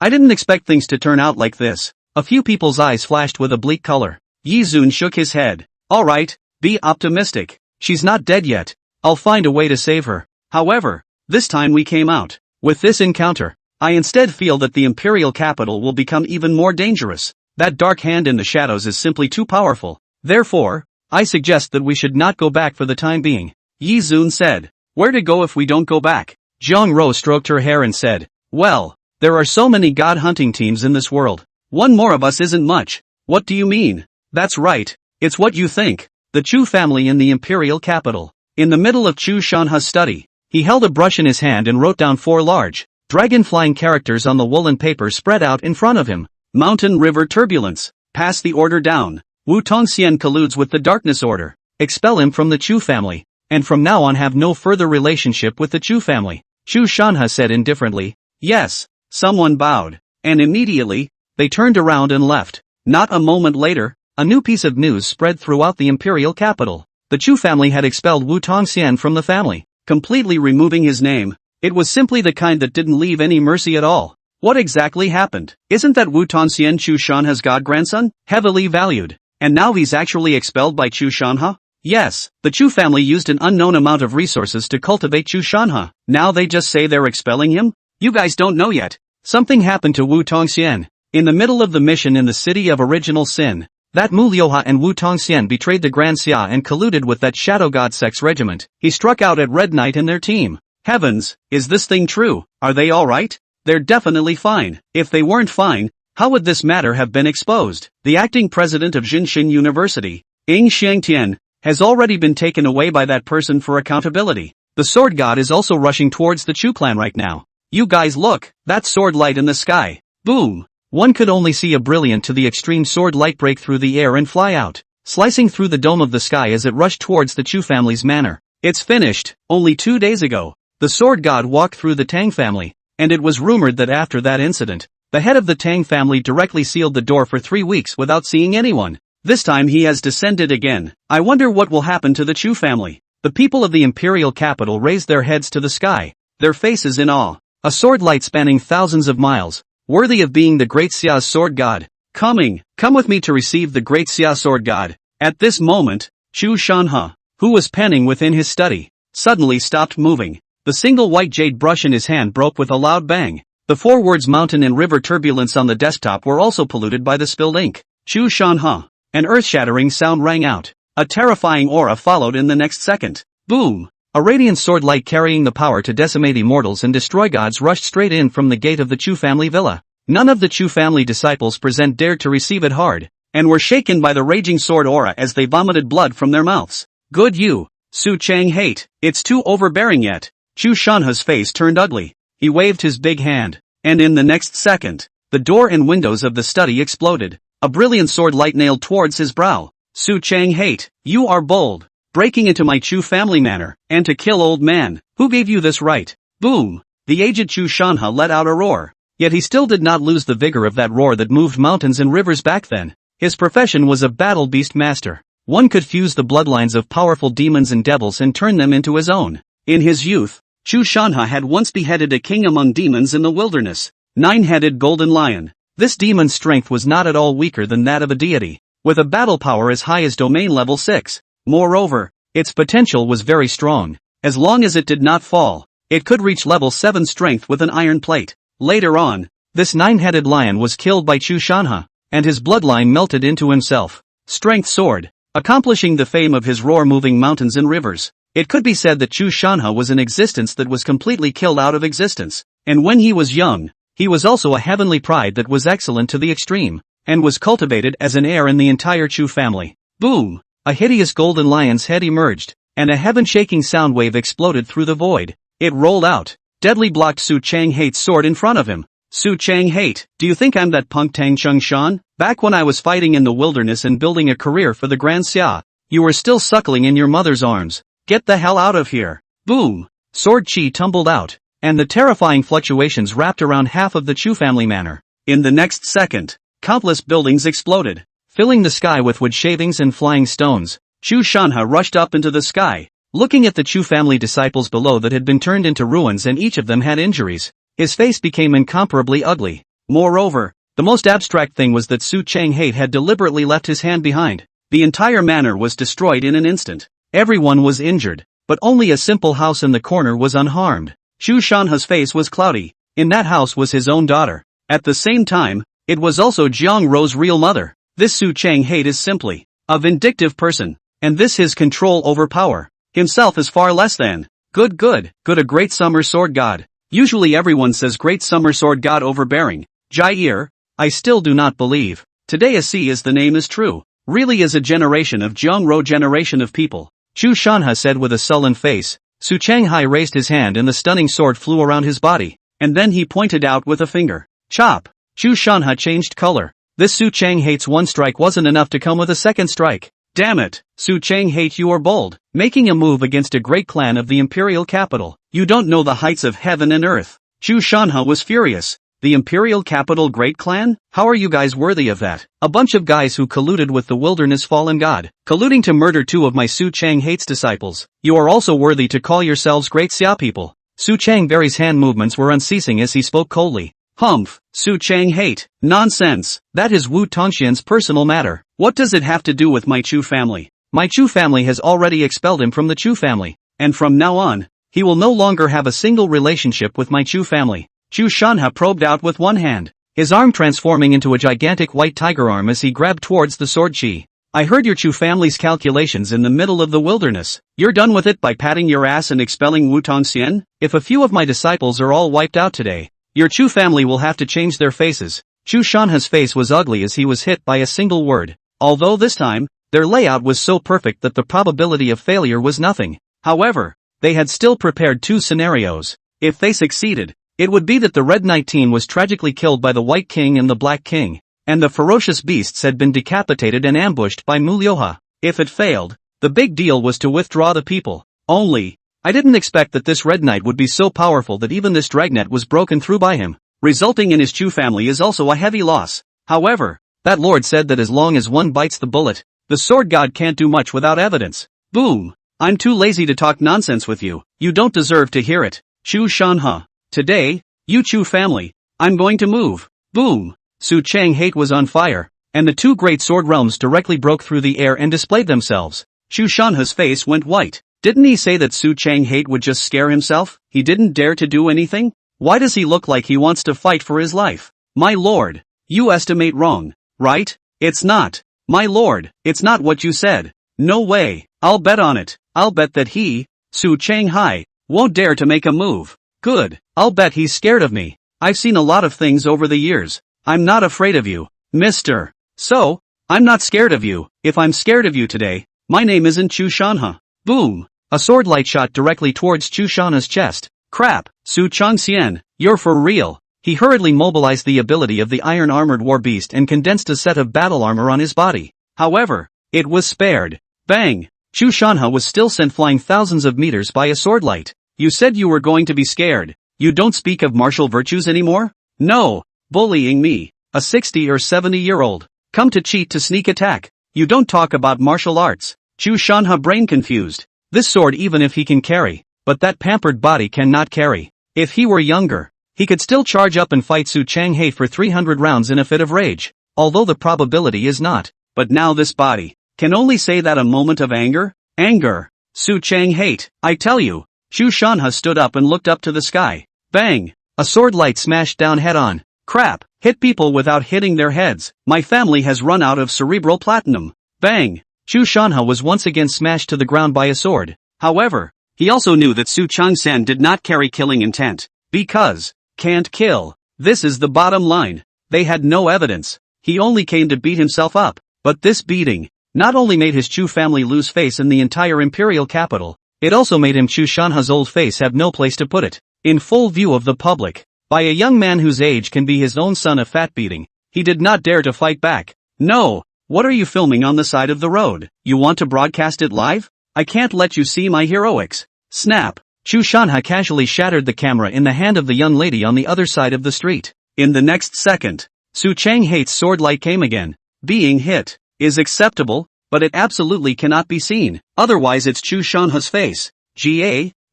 I didn't expect things to turn out like this. A few people's eyes flashed with a bleak color. Yizun shook his head. Alright, be optimistic. She's not dead yet. I'll find a way to save her. However, this time we came out. With this encounter, I instead feel that the imperial capital will become even more dangerous. That dark hand in the shadows is simply too powerful. Therefore, I suggest that we should not go back for the time being. Yizun said. Where to go if we don't go back? Zhongrou stroked her hair and said, well, there are so many god hunting teams in this world. One more of us isn't much. What do you mean? That's right. It's what you think. The Chu family in the imperial capital. In the middle of Chu Shanha's study, he held a brush in his hand and wrote down 4 large, dragon-flying characters on the woolen paper spread out in front of him. Mountain River Turbulence. Pass the order down. Wu Tongxian colludes with the Darkness Order. Expel him from the Chu family. And from now on have no further relationship with the Chu family. Chu Shanha said indifferently. Yes. Someone bowed. And immediately, they turned around and left. Not a moment later, a new piece of news spread throughout the imperial capital. The Chu family had expelled Wu Tongxian from the family, completely removing his name. It was simply the kind that didn't leave any mercy at all. What exactly happened? Isn't that Wu Tongxian Chu Shanha's god-grandson? Heavily valued. And now he's actually expelled by Chu Shanha? Yes, the Chu family used an unknown amount of resources to cultivate Chu Shanha. Now they just say they're expelling him? You guys don't know yet. Something happened to Wu Tongxian. In the middle of the mission in the city of original sin, that Mulyoha and Wu Tongxian betrayed the Grand Xia and colluded with that Shadow God sex regiment. He struck out at Red Knight and their team. Heavens, is this thing true? Are they alright? They're definitely fine. If they weren't fine, how would this matter have been exposed? The acting president of Jinshin University, Ing Xiangtian, has already been taken away by that person for accountability. The sword god is also rushing towards the Chu clan right now. You guys look, that sword light in the sky. Boom! One could only see a brilliant to the extreme sword light break through the air and fly out, slicing through the dome of the sky as it rushed towards the Chu family's manor. It's finished. Only 2 days ago, the sword god walked through the Tang family, and it was rumored that after that incident, the head of the Tang family directly sealed the door for 3 weeks without seeing anyone. This time he has descended again. I wonder what will happen to the Chu family. The people of the imperial capital raised their heads to the sky, their faces in awe. A sword light spanning thousands of miles, worthy of being the great Xia sword god. Come with me to receive the great Xia sword god. At this moment, Chu Shanhe, who was penning within his study, suddenly stopped moving. The single white jade brush in his hand broke with a loud bang. The 4 words mountain and river turbulence on the desktop were also polluted by the spilled ink. Chu Shanhe. An earth-shattering sound rang out. A terrifying aura followed in the next second. Boom! A radiant sword light carrying the power to decimate immortals and destroy gods rushed straight in from the gate of the Chu family villa. None of the Chu family disciples present dared to receive it hard, and were shaken by the raging sword aura as they vomited blood from their mouths. Good you, Su Chang hate, it's too overbearing yet. Chu Shanhe's face turned ugly. He waved his big hand, and in the next second, the door and windows of the study exploded. A brilliant sword light nailed towards his brow. Su Chang hate, you are bold, breaking into my Chu family manor, and to kill old man. Who gave you this right? Boom! The aged Chu Shanhe let out a roar. Yet he still did not lose the vigor of that roar that moved mountains and rivers back then. His profession was a battle beast master. One could fuse the bloodlines of powerful demons and devils and turn them into his own. In his youth, Chu Shanhe had once beheaded a king among demons in the wilderness, 9-headed golden lion. This demon's strength was not at all weaker than that of a deity, with a battle power as high as domain level 6. Moreover, its potential was very strong. As long as it did not fall, it could reach level 7 strength with an iron plate. Later on, this 9-headed lion was killed by Chu Shanhe, and his bloodline melted into himself. Strength sword, accomplishing the fame of his roar moving mountains and rivers. It could be said that Chu Shanhe was an existence that was completely killed out of existence, and when he was young, he was also a heavenly pride that was excellent to the extreme, and was cultivated as an heir in the entire Chu family. Boom! A hideous golden lion's head emerged, and a heaven-shaking sound wave exploded through the void. It rolled out, deadly blocked Su Chang Hate's sword in front of him. Su Chang Hate, do you think I'm that punk Tang Chung Shan? Back when I was fighting in the wilderness and building a career for the Grand Xia, you were still suckling in your mother's arms. Get the hell out of here. Boom! Sword chi tumbled out, and the terrifying fluctuations wrapped around half of the Chu family manor. In the next second, countless buildings exploded, filling the sky with wood shavings and flying stones. Chu Shanhe rushed up into the sky, looking at the Chu family disciples below that had been turned into ruins, and each of them had injuries. His face became incomparably ugly. Moreover, the most abstract thing was that Su Chang Hate had deliberately left his hand behind. The entire manor was destroyed in an instant. Everyone was injured, but only a simple house in the corner was unharmed. Chu Shanhe's face was cloudy. In that house was his own daughter. At the same time, it was also Jiang Rou's real mother. This Su Chang Hate is simply a vindictive person, and this his control over power himself is far less than good a great summer sword god. Usually everyone says great summer sword god overbearing. Jair, I still do not believe. Today a C is the name is true. Really is a generation of Jiang Rou generation of people. Chu Shanhe said with a sullen face. Su Changhai raised his hand and the stunning sword flew around his body, and then he pointed out with a finger. Chop! Chu Shanhe changed color. This Su Chang Hate's one strike wasn't enough to come with a second strike. Damn it, Su Chang Hate, you are bold, making a move against a great clan of the imperial capital. You don't know the heights of heaven and earth. Chu Shanhe was furious. The imperial capital great clan? How are you guys worthy of that? A bunch of guys who colluded with the wilderness fallen god, colluding to murder 2 of my Su Chang Hate's disciples. You are also worthy to call yourselves great Xia people. Su Chang Berry's hand movements were unceasing as he spoke coldly. Humph, Su Chang Hate, nonsense, that is Wu Tongxian's personal matter. What does it have to do with my Chu family? My Chu family has already expelled him from the Chu family, and from now on, he will no longer have a single relationship with my Chu family. Chu Shanhe probed out with one hand, his arm transforming into a gigantic white tiger arm as he grabbed towards the sword chi. I heard your Chu family's calculations in the middle of the wilderness. You're done with it by patting your ass and expelling Wu Tongxian? If a few of my disciples are all wiped out today, your Chu family will have to change their faces. Chu Shanhe's face was ugly as he was hit by a single word. Although this time, Their layout was so perfect that the probability of failure was nothing. However, they had still prepared two scenarios. If they succeeded, it would be that the Red Knight team was tragically killed by the White King and the Black King, and the ferocious beasts had been decapitated and ambushed by Mulyoha. If it failed, the big deal was to withdraw the people. Only, I didn't expect that this Red Knight would be so powerful that even this dragnet was broken through by him. Resulting in his Chu family is also a heavy loss. However, that lord said that as long as one bites the bullet, the sword god can't do much without evidence. Boom! I'm too lazy to talk nonsense with you. You don't deserve to hear it. Chu Shanha. Today, you Chu family, I'm going to move. Boom! Su Chang Hate was on fire, and the two great sword realms directly broke through the air and displayed themselves. Chu Shanha's face went white. Didn't he say that Su Chang Hate would just scare himself? He didn't dare to do anything? Why does he look like he wants to fight for his life? My lord, you estimate wrong, right? It's not. My lord, it's not what you said. No way, I'll bet on it. I'll bet that he, Su Chang Hai, won't dare to make a move. Good, I'll bet he's scared of me. I've seen a lot of things over the years. I'm not afraid of you, mister. So, I'm not scared of you. If I'm scared of you today, my name isn't Chu Shanha. Boom! A sword light shot directly towards Chu Shanha's chest. Crap, Su Changxian, you're for real. He hurriedly mobilized the ability of the iron-armored war beast and condensed a set of battle armor on his body. However, it was spared. Bang! Chu Shanha was still sent flying thousands of meters by a sword light. You said you were going to be scared. You don't speak of martial virtues anymore? No, bullying me, a 60 or 70-year-old. Come to cheat to sneak attack. You don't talk about martial arts. Chu Shanha brain confused. This sword even if he can carry, but that pampered body cannot carry. If he were younger, he could still charge up and fight Su Chang Hei for 300 rounds in a fit of rage, although the probability is not. But now this body can only say that a moment of anger? Anger. Su Chang Hate, I tell you. Chu Shanha stood up and looked up to the sky. Bang! A sword light smashed down head-on. Crap, hit people without hitting their heads. My family has run out of cerebral platinum. Bang! Chu Shanha was once again smashed to the ground by a sword. However, he also knew that Su Changsan did not carry killing intent. Because, can't kill. This is the bottom line. They had no evidence. He only came to beat himself up. But this beating not only made his Chu family lose face in the entire imperial capital, it also made him Chu Shanha's old face have no place to put it. In full view of the public, by a young man whose age can be his own son a fat beating, he did not dare to fight back. No, what are you filming on the side of the road? You want to broadcast it live? I can't let you see my heroics. Snap! Chu Shanha casually shattered the camera in the hand of the young lady on the other side of the street. In the next second, Su Chang Hate's sword light came again. Being hit is acceptable, but it absolutely cannot be seen. Otherwise it's Chu Shanha's face.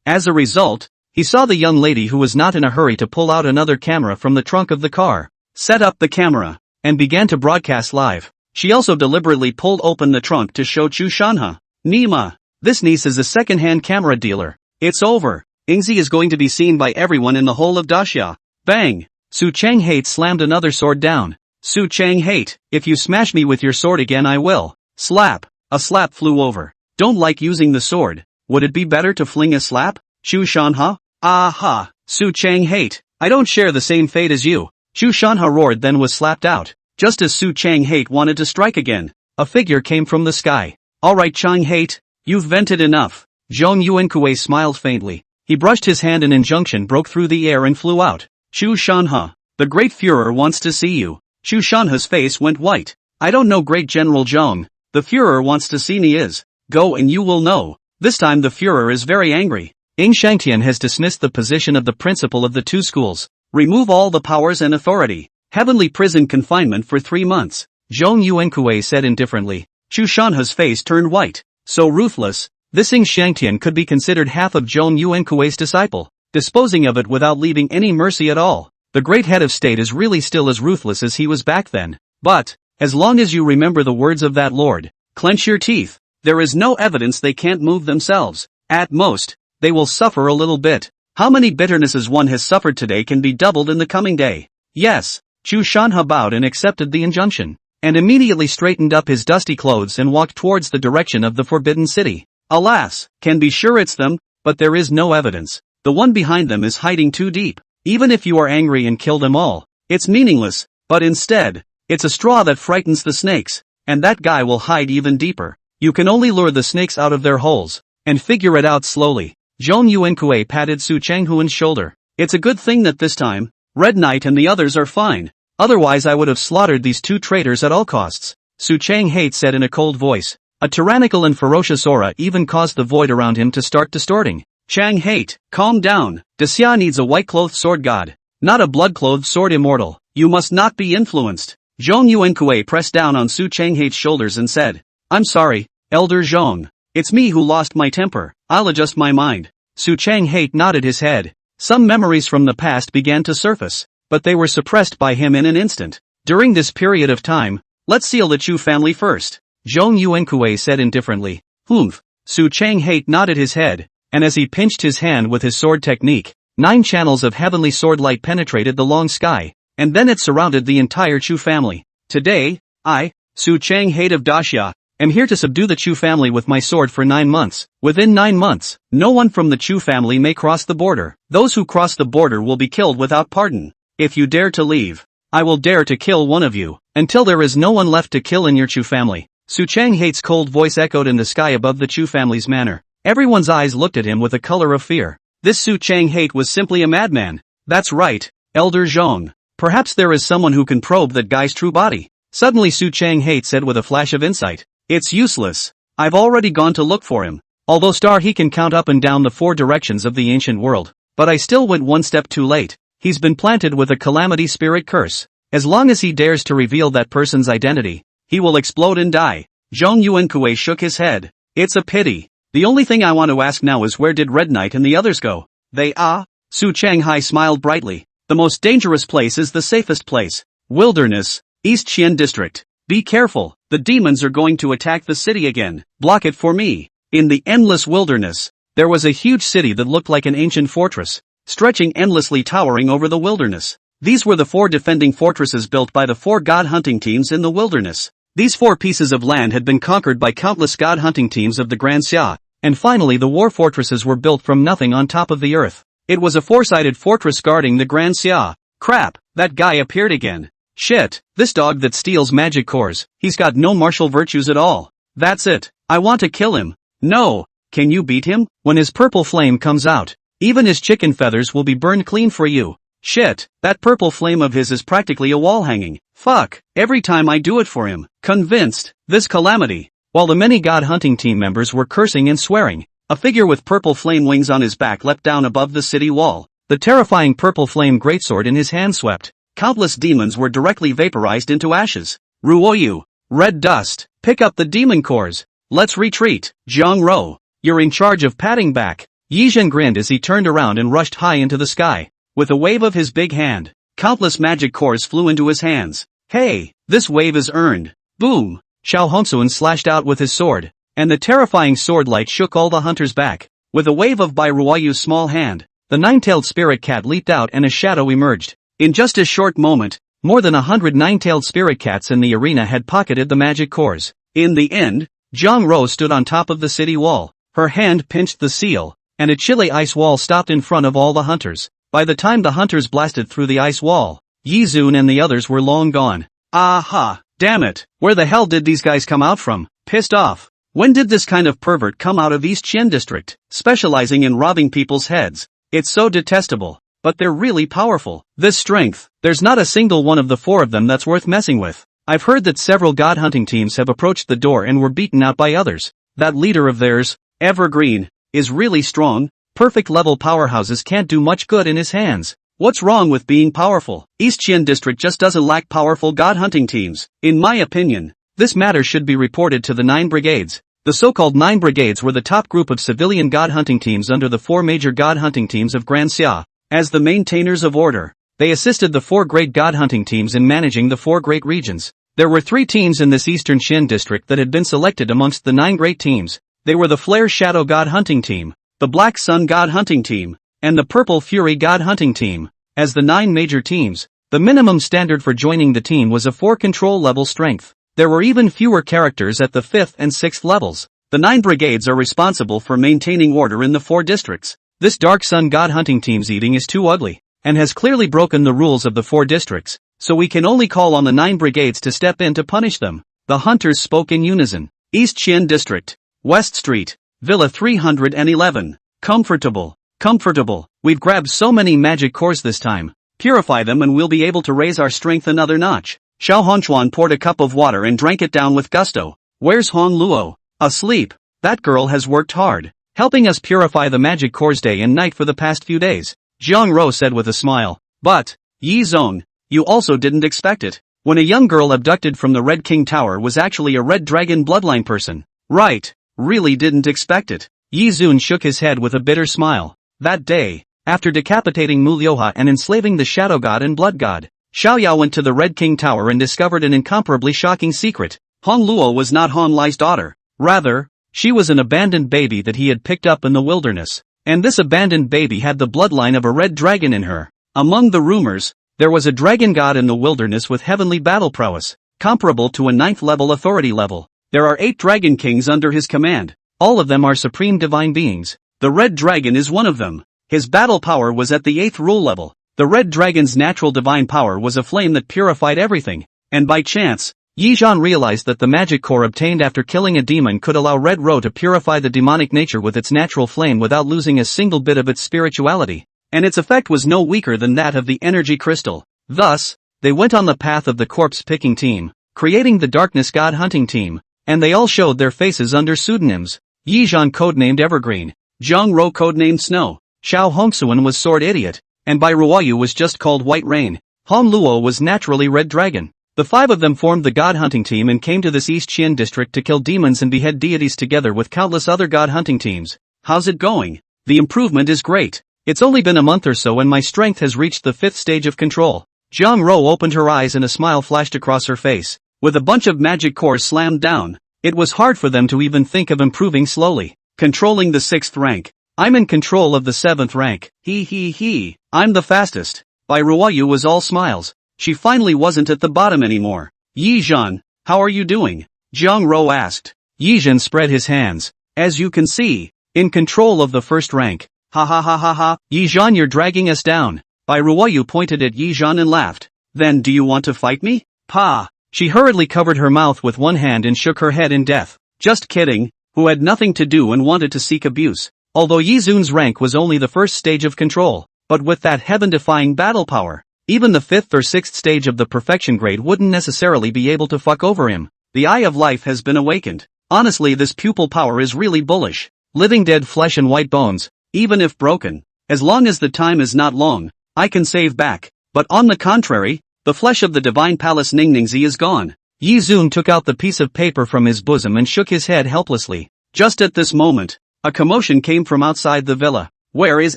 As a result, he saw the young lady who was not in a hurry to pull out another camera from the trunk of the car, set up the camera, and began to broadcast live. She also deliberately pulled open the trunk to show Chu Shanha. Nima, this niece is a second-hand camera dealer. It's over. Ingzi is going to be seen by everyone in the whole of Daxia. Bang! Su Chang Hate slammed another sword down. Su Chang Hate, if you smash me with your sword again I will. Slap. A slap flew over. Don't like using the sword. Would it be better to fling a slap? Chu Shanha? Aha! Su Chang Hate, I don't share the same fate as you. Chu Shanha roared then was slapped out. Just as Su Chang Hate wanted to strike again, a figure came from the sky. Alright Chang Hate, you've vented enough. Zhong Yuankui smiled faintly. He brushed his hand and injunction broke through the air and flew out. Chu Shanha, the great Führer wants to see you. Chu Shanha's face went white. I don't know Great General Zhong. The Führer wants to see me is. Go and you will know. This time the Führer is very angry. Ing Shangtian has dismissed the position of the principal of the two schools. Remove all the powers and authority. Heavenly prison confinement for 3 months. Zhong Yuankui said indifferently. Chu Shanha's face turned white. So ruthless. This Ing Shangtian could be considered half of Zhong Yuankui's disciple, disposing of it without leaving any mercy at all. The great head of state is really still as ruthless as he was back then. But, as long as you remember the words of that lord, clench your teeth. There is no evidence they can't move themselves. At most, they will suffer a little bit. How many bitternesses one has suffered today can be doubled in the coming day. Yes, Chu Shanha bowed and accepted the injunction, and immediately straightened up his dusty clothes and walked towards the direction of the Forbidden City. Alas, can be sure it's them, but there is no evidence. The one behind them is hiding too deep. Even if you are angry and kill them all, it's meaningless, but instead, it's a straw that frightens the snakes. and that guy will hide even deeper. You can only lure the snakes out of their holes, and figure it out slowly. Zhong Yuankui patted Su Changhuan's shoulder. It's a good thing that this time, Red Knight and the others are fine. Otherwise I would have slaughtered these two traitors at all costs. Su Changhate said in a cold voice. A tyrannical and ferocious aura even caused the void around him to start distorting. Changhate, calm down. Daxia needs a white-clothed sword god, not a blood-clothed sword immortal. You must not be influenced. Zhong Yuankui pressed down on Su Changhate's shoulders and said, I'm sorry, Elder Zhong. It's me who lost my temper. I'll adjust my mind. Su Changhate nodded his head. Some memories from the past began to surface, but they were suppressed by him in an instant. During this period of time, let's seal the Chu family first. Zhong Yuankui said indifferently. Humph. Su Changhate nodded his head, and as he pinched his hand with his sword technique, 9 channels of heavenly sword light penetrated the long sky, and then it surrounded the entire Chu family. Today, I, Su Changhate of Daxia, am here to subdue the Chu family with my sword for 9 months. Within 9 months, no one from the Chu family may cross the border. Those who cross the border will be killed without pardon. If you dare to leave, I will dare to kill one of you, until there is no one left to kill in your Chu family. Su Changhate's cold voice echoed in the sky above the Chu family's manor. Everyone's eyes looked at him with a color of fear. This Su Changhate was simply a madman. That's right, Elder Zhong. Perhaps there is someone who can probe that guy's true body. Suddenly Su Changhate said with a flash of insight. It's useless. I've already gone to look for him. Although Star he can count up and down the 4 directions of the ancient world. But I still went one step too late. He's been planted with a calamity spirit curse. As long as he dares to reveal that person's identity, he will explode and die. Zhong Yuankui shook his head. It's a pity. The only thing I want to ask now is where did Red Knight and the others go? Su Changhai smiled brightly. The most dangerous place is the safest place. Wilderness, East Qian District. Be careful, the demons are going to attack the city again. Block it for me. In the endless wilderness, there was a huge city that looked like an ancient fortress, stretching endlessly towering over the wilderness. These were the 4 defending fortresses built by the 4 god hunting teams in the wilderness. These 4 pieces of land had been conquered by countless god hunting teams of the Grand Xia, and finally the war fortresses were built from nothing on top of the earth. It was a 4-sided fortress guarding the Grand Xia. Crap, that guy appeared again. Shit, this dog that steals magic cores, he's got no martial virtues at all. That's it, I want to kill him. No, can you beat him? When his purple flame comes out, even his chicken feathers will be burned clean for you. Shit, that purple flame of his is practically a wall hanging. Fuck, every time I do it for him. Convinced, this calamity. While the many god hunting team members were cursing and swearing, a figure with purple flame wings on his back leapt down above the city wall. The terrifying purple flame greatsword in his hand swept. Countless demons were directly vaporized into ashes. Ruoyu, red dust, pick up the demon cores. Let's retreat. Jiang Ro, you're in charge of patting back. Yi Zhen grinned as he turned around and rushed high into the sky. With a wave of his big hand, countless magic cores flew into his hands. Hey, this wave is earned. Boom! Xiao Hongsuan slashed out with his sword, and the terrifying sword light shook all the hunters back. With a wave of Bai Ruoyu's small hand, the 9-tailed spirit cat leaped out and a shadow emerged. In just a short moment, more than 100 9-tailed spirit cats in the arena had pocketed the magic cores. In the end, Jiang Ro stood on top of the city wall. Her hand pinched the seal, and a chilly ice wall stopped in front of all the hunters. By the time the hunters blasted through the ice wall, Yi Zun and the others were long gone. Aha! Damn it! Where the hell did these guys come out from? Pissed off. When did this kind of pervert come out of East Qian District, specializing in robbing people's heads? It's so detestable. But they're really powerful. This strength, there's not a single one of the 4 of them that's worth messing with. I've heard that several god hunting teams have approached the door and were beaten out by others. That leader of theirs, Evergreen, is really strong. Perfect level powerhouses can't do much good in his hands. What's wrong with being powerful? East Qian District just doesn't lack powerful god hunting teams. In my opinion, this matter should be reported to the 9 brigades. The so-called 9 brigades were the top group of civilian god hunting teams under the 4 major god hunting teams of Grand Xia. As the maintainers of order, they assisted the 4 great god hunting teams in managing the 4 great regions. There were 3 teams in this Eastern Qian District that had been selected amongst the 9 great teams. They were the Flare Shadow God Hunting Team, the Black Sun God Hunting Team, and the Purple Fury God Hunting Team. As the 9 major teams, the minimum standard for joining the team was a 4 control level strength. There were even fewer characters at the 5th and 6th levels. The 9 brigades are responsible for maintaining order in the 4 districts. This Dark Sun God Hunting Team's eating is too ugly, and has clearly broken the rules of the 4 districts, so we can only call on the 9 brigades to step in to punish them. The hunters spoke in unison. East Qian District. West Street. Villa 311. Comfortable. Comfortable. We've grabbed so many magic cores this time. Purify them and we'll be able to raise our strength another notch. Xiao Hongchuan poured a cup of water and drank it down with gusto. Where's Hong Luo? Asleep. That girl has worked hard, helping us purify the magic cores day and night for the past few days. Jiang Ro said with a smile. But, Yi Zong, you also didn't expect it. When a young girl abducted from the Red King Tower was actually a Red Dragon bloodline person. Right, really didn't expect it. Yi Zun shook his head with a bitter smile. That day, after decapitating Mu Liuha and enslaving the Shadow God and Blood God, Xiao Yao went to the Red King Tower and discovered an incomparably shocking secret. Hong Luo was not Han Lai's daughter. Rather, she was an abandoned baby that he had picked up in the wilderness. And this abandoned baby had the bloodline of a red dragon in her. Among the rumors, there was a dragon god in the wilderness with heavenly battle prowess, comparable to a 9th level authority level. There are 8 dragon kings under his command. All of them are supreme divine beings. The red dragon is one of them. His battle power was at the 8th rule level. The red dragon's natural divine power was a flame that purified everything. And by chance, Yi Zhan realized that the magic core obtained after killing a demon could allow Red Ro to purify the demonic nature with its natural flame without losing a single bit of its spirituality. And its effect was no weaker than that of the energy crystal. Thus, they went on the path of the corpse-picking team, creating the Darkness God hunting team, and they all showed their faces under pseudonyms. Yi Zhan codenamed Evergreen, Jiang Ro codenamed Snow, Xiao Hongsuan was Sword Idiot, and Bai Ruoyu was just called White Rain. Hong Luo was naturally Red Dragon. The 5 of them formed the God hunting team and came to this East Qian district to kill demons and behead deities together with countless other God hunting teams. How's it going? The improvement is great. It's only been a month or so and my strength has reached the 5th stage of control. Jiang Ro opened her eyes and a smile flashed across her face. With a bunch of magic cores slammed down, it was hard for them to even think of improving slowly. Controlling the 6th rank. I'm in control of the 7th rank. He. I'm the fastest. Bai Ruoyu was all smiles. She finally wasn't at the bottom anymore. Yi Zhan, how are you doing? Jiang Ro asked. Yi Zhan spread his hands. As you can see, in control of the 1st rank. Ha ha ha ha ha. Yi Zhan, you're dragging us down. Bai Ruoyu pointed at Yi Zhan and laughed. Then do you want to fight me? Pa. She hurriedly covered her mouth with one hand and shook her head in death. Just kidding, who had nothing to do and wanted to seek abuse. Although Yi Zun's rank was only the 1st stage of control, but with that heaven-defying battle power, even the 5th or 6th stage of the perfection grade wouldn't necessarily be able to fuck over him. The eye of life has been awakened. Honestly, this pupil power is really bullish. Living dead flesh and white bones, even if broken, as long as the time is not long, I can save back. But on the contrary, the flesh of the divine palace Ningningzi is gone. Yi Zun took out the piece of paper from his bosom and shook his head helplessly. Just at this moment, a commotion came from outside the villa. Where is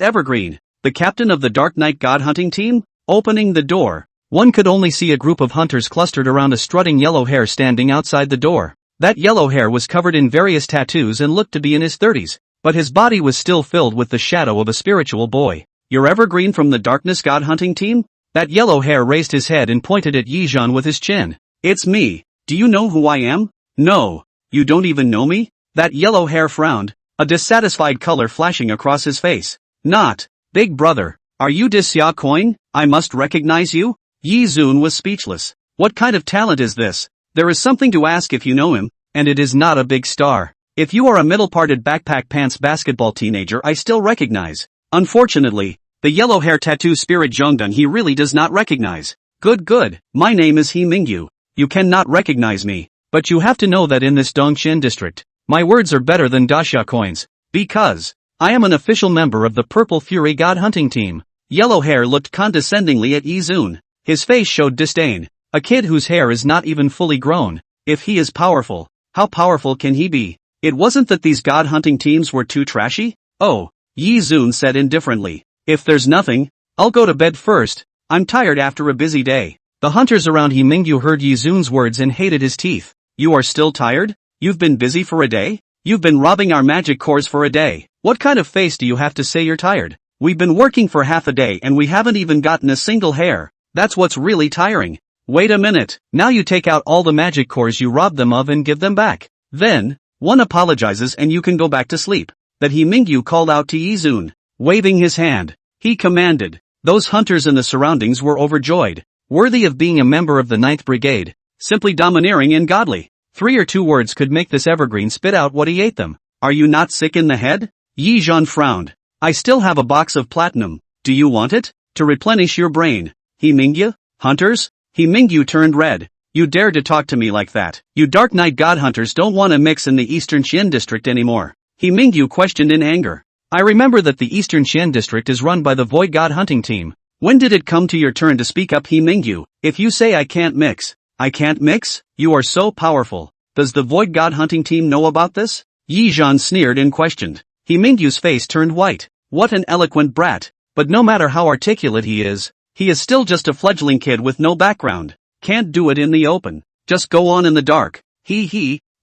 Evergreen, the captain of the Dark Knight God hunting team? Opening the door, one could only see a group of hunters clustered around a strutting yellow hair standing outside the door. That yellow hair was covered in various tattoos and looked to be in his 30s, but his body was still filled with the shadow of a spiritual boy. You're Evergreen from the Darkness God hunting team? That yellow hair raised his head and pointed at Yi Zhan with his chin. It's me. Do you know who I am? No. You don't even know me? That yellow hair frowned, a dissatisfied color flashing across his face. Not. Big brother. Are you Xia Coin? I must recognize you? Yi Zun was speechless. What kind of talent is this? There is something to ask if you know him, and it is not a big star. If you are a middle-parted backpack pants basketball teenager I still recognize. Unfortunately, the yellow hair tattoo spirit Zhongdun he really does not recognize. Good. My name is He Mingyu. You cannot recognize me, but you have to know that in this Dongxin district, my words are better than Daxia coins. Because I am an official member of the Purple Fury God hunting team. Yellow hair looked condescendingly at Yi Zun. His face showed disdain. A kid whose hair is not even fully grown. If he is powerful, how powerful can he be? It wasn't that these god hunting teams were too trashy? Oh, Yi Zun said indifferently. If there's nothing, I'll go to bed first. I'm tired after a busy day. The hunters around He Mingyu heard Yi Zun's words and hated his teeth. You are still tired? You've been busy for a day? You've been robbing our magic cores for a day. What kind of face do you have to say you're tired? We've been working for half a day and we haven't even gotten a single hair. That's what's really tiring. Wait a minute. Now you take out all the magic cores you robbed them of and give them back. Then, one apologizes and you can go back to sleep. That He Mingyu called out to Yi Zun. Waving his hand, he commanded. Those hunters in the surroundings were overjoyed. Worthy of being a member of the 9th Brigade. Simply domineering and godly. 3 or 2 words could make this evergreen spit out what he ate them. Are you not sick in the head? Yi Zhan frowned. I still have a box of platinum. Do you want it? To replenish your brain. He Mingyu? Hunters? He Mingyu turned red. You dare to talk to me like that? You Dark Knight God Hunters don't want to mix in the Eastern Xian District anymore. He Mingyu questioned in anger. I remember that the Eastern Xian District is run by the Void God Hunting Team. When did it come to your turn to speak up, He Mingyu? If you say I can't mix. I can't mix? You are so powerful. Does the Void God Hunting Team know about this? Yi Zhan sneered and questioned. He Mingyu's face turned white. What an eloquent brat. But no matter how articulate he is still just a fledgling kid with no background. Can't do it in the open. Just go on in the dark.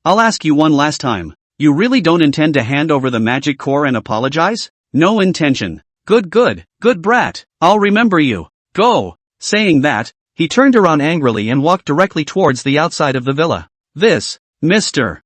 I'll ask you one last time. You really don't intend to hand over the magic core and apologize? No intention. Good brat. I'll remember you. Go. Saying that, he turned around angrily and walked directly towards the outside of the villa. This, Mr.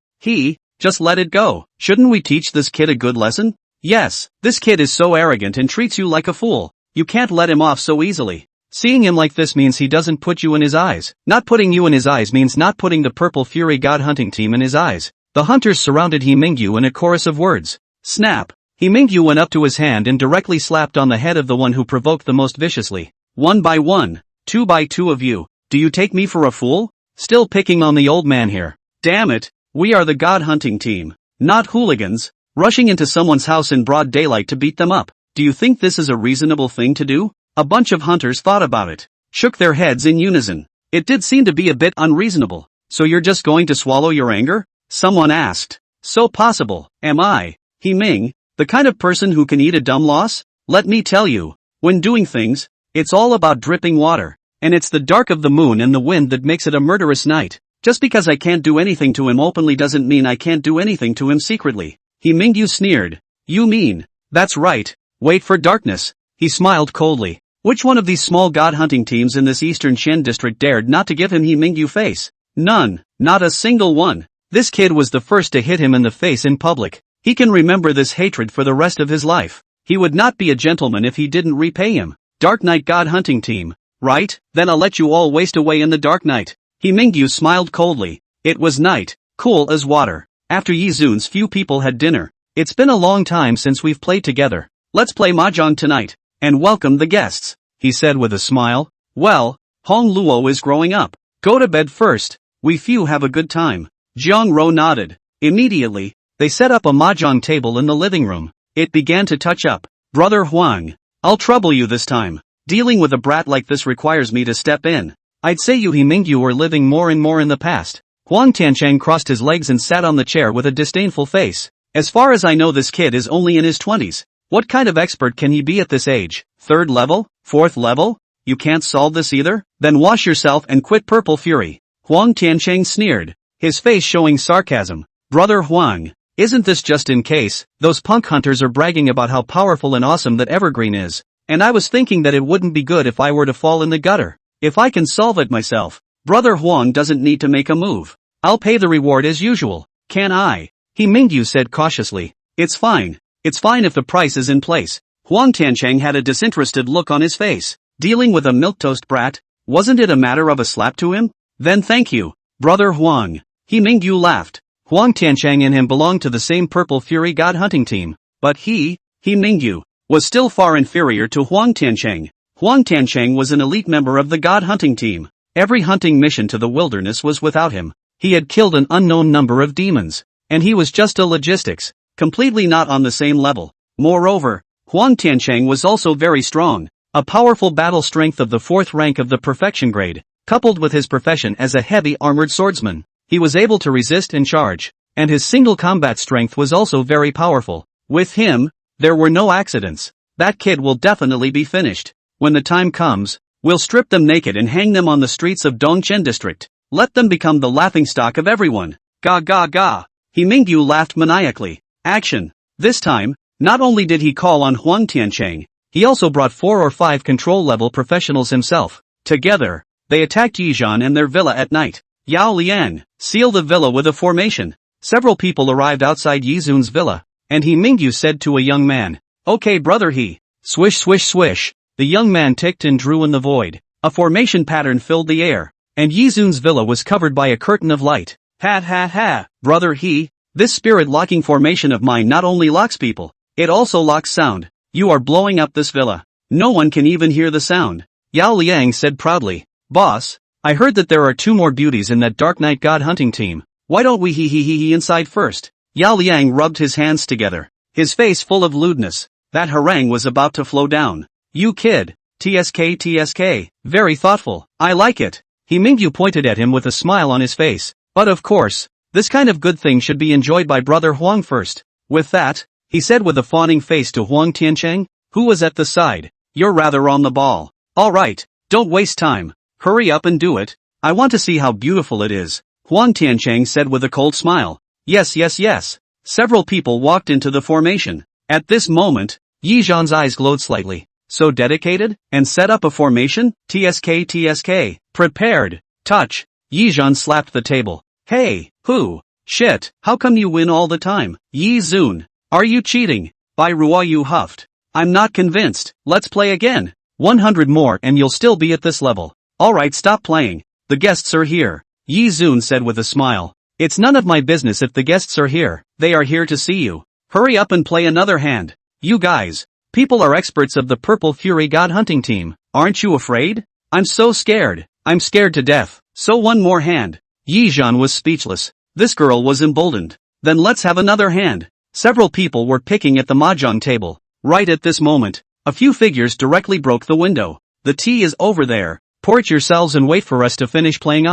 Just let it go. Shouldn't we teach this kid a good lesson? Yes, this kid is so arrogant and treats you like a fool. You can't let him off so easily. Seeing him like this means he doesn't put you in his eyes. Not putting you in his eyes means not putting the Purple Fury God Hunting Team in his eyes. The hunters surrounded He Mingyu in a chorus of words. Snap! He Mingyu went up to his hand and directly slapped on the head of the one who provoked the most viciously. 1 by 1, 2 by 2 of you. Do you take me for a fool? Still picking on the old man here. Damn it, we are the God Hunting Team, not hooligans, rushing into someone's house in broad daylight to beat them up. Do you think this is a reasonable thing to do? A bunch of hunters thought about it, shook their heads in unison. It did seem to be a bit unreasonable. So you're just going to swallow your anger? Someone asked. So possible, am I, He Ming, the kind of person who can eat a dumb loss? Let me tell you, when doing things, it's all about dripping water, and it's the dark of the moon and the wind that makes it a murderous night. Just because I can't do anything to him openly doesn't mean I can't do anything to him secretly. He Mingyu sneered. You mean? That's right. Wait for darkness. He smiled coldly. Which one of these small god hunting teams in this Eastern Xian district dared not to give him He Mingyu face? None. Not a single one. This kid was the first to hit him in the face in public. He can remember this hatred for the rest of his life. He would not be a gentleman if he didn't repay him. Dark Knight God Hunting Team. Right? Then I'll let you all waste away in the dark night. He Mingyu smiled coldly. It was night, cool as water. After Yi Zun's few people had dinner. It's been a long time since we've played together. Let's play mahjong tonight. And welcome the guests, he said with a smile. Well, Hong Luo is growing up. Go to bed first. We few have a good time. Jiang Ro nodded. Immediately, they set up a mahjong table in the living room. It began to touch up. Brother Huang, I'll trouble you this time. Dealing with a brat like this requires me to step in. I'd say you He Mingyu are living more and more in the past. Huang Tiancheng crossed his legs and sat on the chair with a disdainful face. As far as I know, this kid is only in his 20s. What kind of expert can he be at this age? 3rd level? 4th level? You can't solve this either? Then wash yourself and quit Purple Fury. Huang Tiancheng sneered, his face showing sarcasm. Brother Huang, isn't this just in case? Those punk hunters are bragging about how powerful and awesome that evergreen is. And I was thinking that it wouldn't be good if I were to fall in the gutter. If I can solve it myself, Brother Huang doesn't need to make a move. I'll pay the reward as usual. Can I? He Mingyu said cautiously. It's fine. It's fine if the price is in place. Huang Tiancheng had a disinterested look on his face. Dealing with a milquetoast brat? Wasn't it a matter of a slap to him? Then thank you, Brother Huang. He Mingyu laughed. Huang Tiancheng and him belonged to the same Purple Fury God Hunting Team. But He Mingyu, was still far inferior to Huang Tiancheng. Huang Tiancheng was an elite member of the God Hunting Team. Every hunting mission to the wilderness was without him. He had killed an unknown number of demons. And he was just a logistics. Completely not on the same level. Moreover, Huang Tiancheng was also very strong. A powerful battle strength of the 4th rank of the perfection grade, coupled with his profession as a heavy armored swordsman. He was able to resist and charge, and his single combat strength was also very powerful. With him, there were no accidents. That kid will definitely be finished. When the time comes, we'll strip them naked and hang them on the streets of Dongchen district. Let them become the laughingstock of everyone. Ga ga ga. He Mingyu laughed maniacally. Action. This time, not only did he call on Huang Tiancheng, he also brought 4 or 5 control-level professionals himself. Together, they attacked Yizhan and their villa at night. Yao Lian, seal the villa with a formation. Several people arrived outside Yizun's villa, and He Mingyu said to a young man, Okay brother He. Swish swish swish. The young man ticked and drew in the void. A formation pattern filled the air, and Yizun's villa was covered by a curtain of light. Ha ha ha, brother this spirit-locking formation of mine not only locks people, it also locks sound. You are blowing up this villa. No one can even hear the sound. Yao Liang said proudly. Boss, I heard that there are 2 more beauties in that Dark Knight God hunting team. Why don't we he inside first? Yao Liang rubbed his hands together, his face full of lewdness. That harangue was about to flow down. You kid. TSK, very thoughtful. I like it. He Mingyu pointed at him with a smile on his face. But of course, this kind of good thing should be enjoyed by brother Huang first. With that, he said with a fawning face to Huang Tiancheng, who was at the side. You're rather on the ball. Alright, don't waste time. Hurry up and do it. I want to see how beautiful it is. Huang Tiancheng said with a cold smile. Yes. Several people walked into the formation. At this moment, Yi Zhan's eyes glowed slightly. So dedicated? And set up a formation? TSK. Prepared. Touch. Yi Zhan slapped the table. Hey, who? Shit, how come you win all the time? Yi Zun. Are you cheating? Bai Ruoyu huffed. I'm not convinced. Let's play again. 100 more and you'll still be at this level. Alright, stop playing. The guests are here. Yi Zun said with a smile. It's none of my business if the guests are here. They are here to see you. Hurry up and play another hand. You guys. People are experts of the Purple Fury God hunting team. Aren't you afraid? I'm so scared. I'm scared to death. So one more hand. Yi Zhan was speechless. This girl was emboldened. Then let's have another hand. Several people were picking at the mahjong table. Right at this moment, a few figures directly broke the window. The tea is over there. Pour it yourselves and wait for us to finish playing.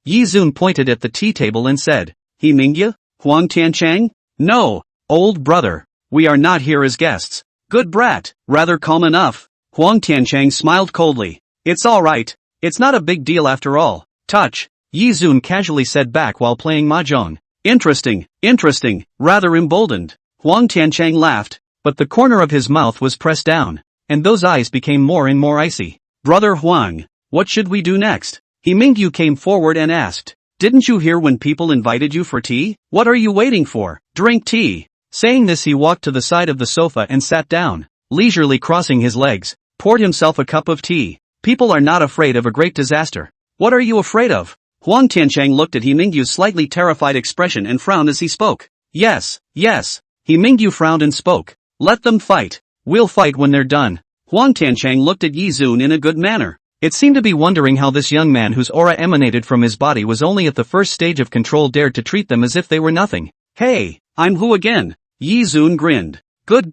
Yi Zun pointed at the tea table and said, He Mingya? Huang Tiancheng? No, old brother. We are not here as guests. Good brat, rather calm enough. Huang Tiancheng smiled coldly. It's alright. It's not a big deal after all. Touch. Yi Zun casually said back while playing mahjong. Interesting, rather emboldened. Huang Tiancheng laughed, but the corner of his mouth was pressed down, and those eyes became more and more icy. Brother Huang, what should we do next? He Mingyu came forward and asked. Didn't you hear when people invited you for tea? What are you waiting for? Drink tea. Saying this he walked to the side of the sofa and sat down, leisurely crossing his legs, poured himself a cup of tea. People are not afraid of a great disaster. What are you afraid of? Huang Tiancheng looked at He Mingyu's slightly terrified expression and frowned as he spoke. Yes. He Mingyu frowned and spoke. Let them fight. We'll fight when they're done. Huang Tiancheng looked at Yi Zun in a good manner. It seemed to be wondering how this young man whose aura emanated from his body was only at the first stage of control dared to treat them as if they were nothing. Hey, I'm Hu again. Yi Zun grinned. Good.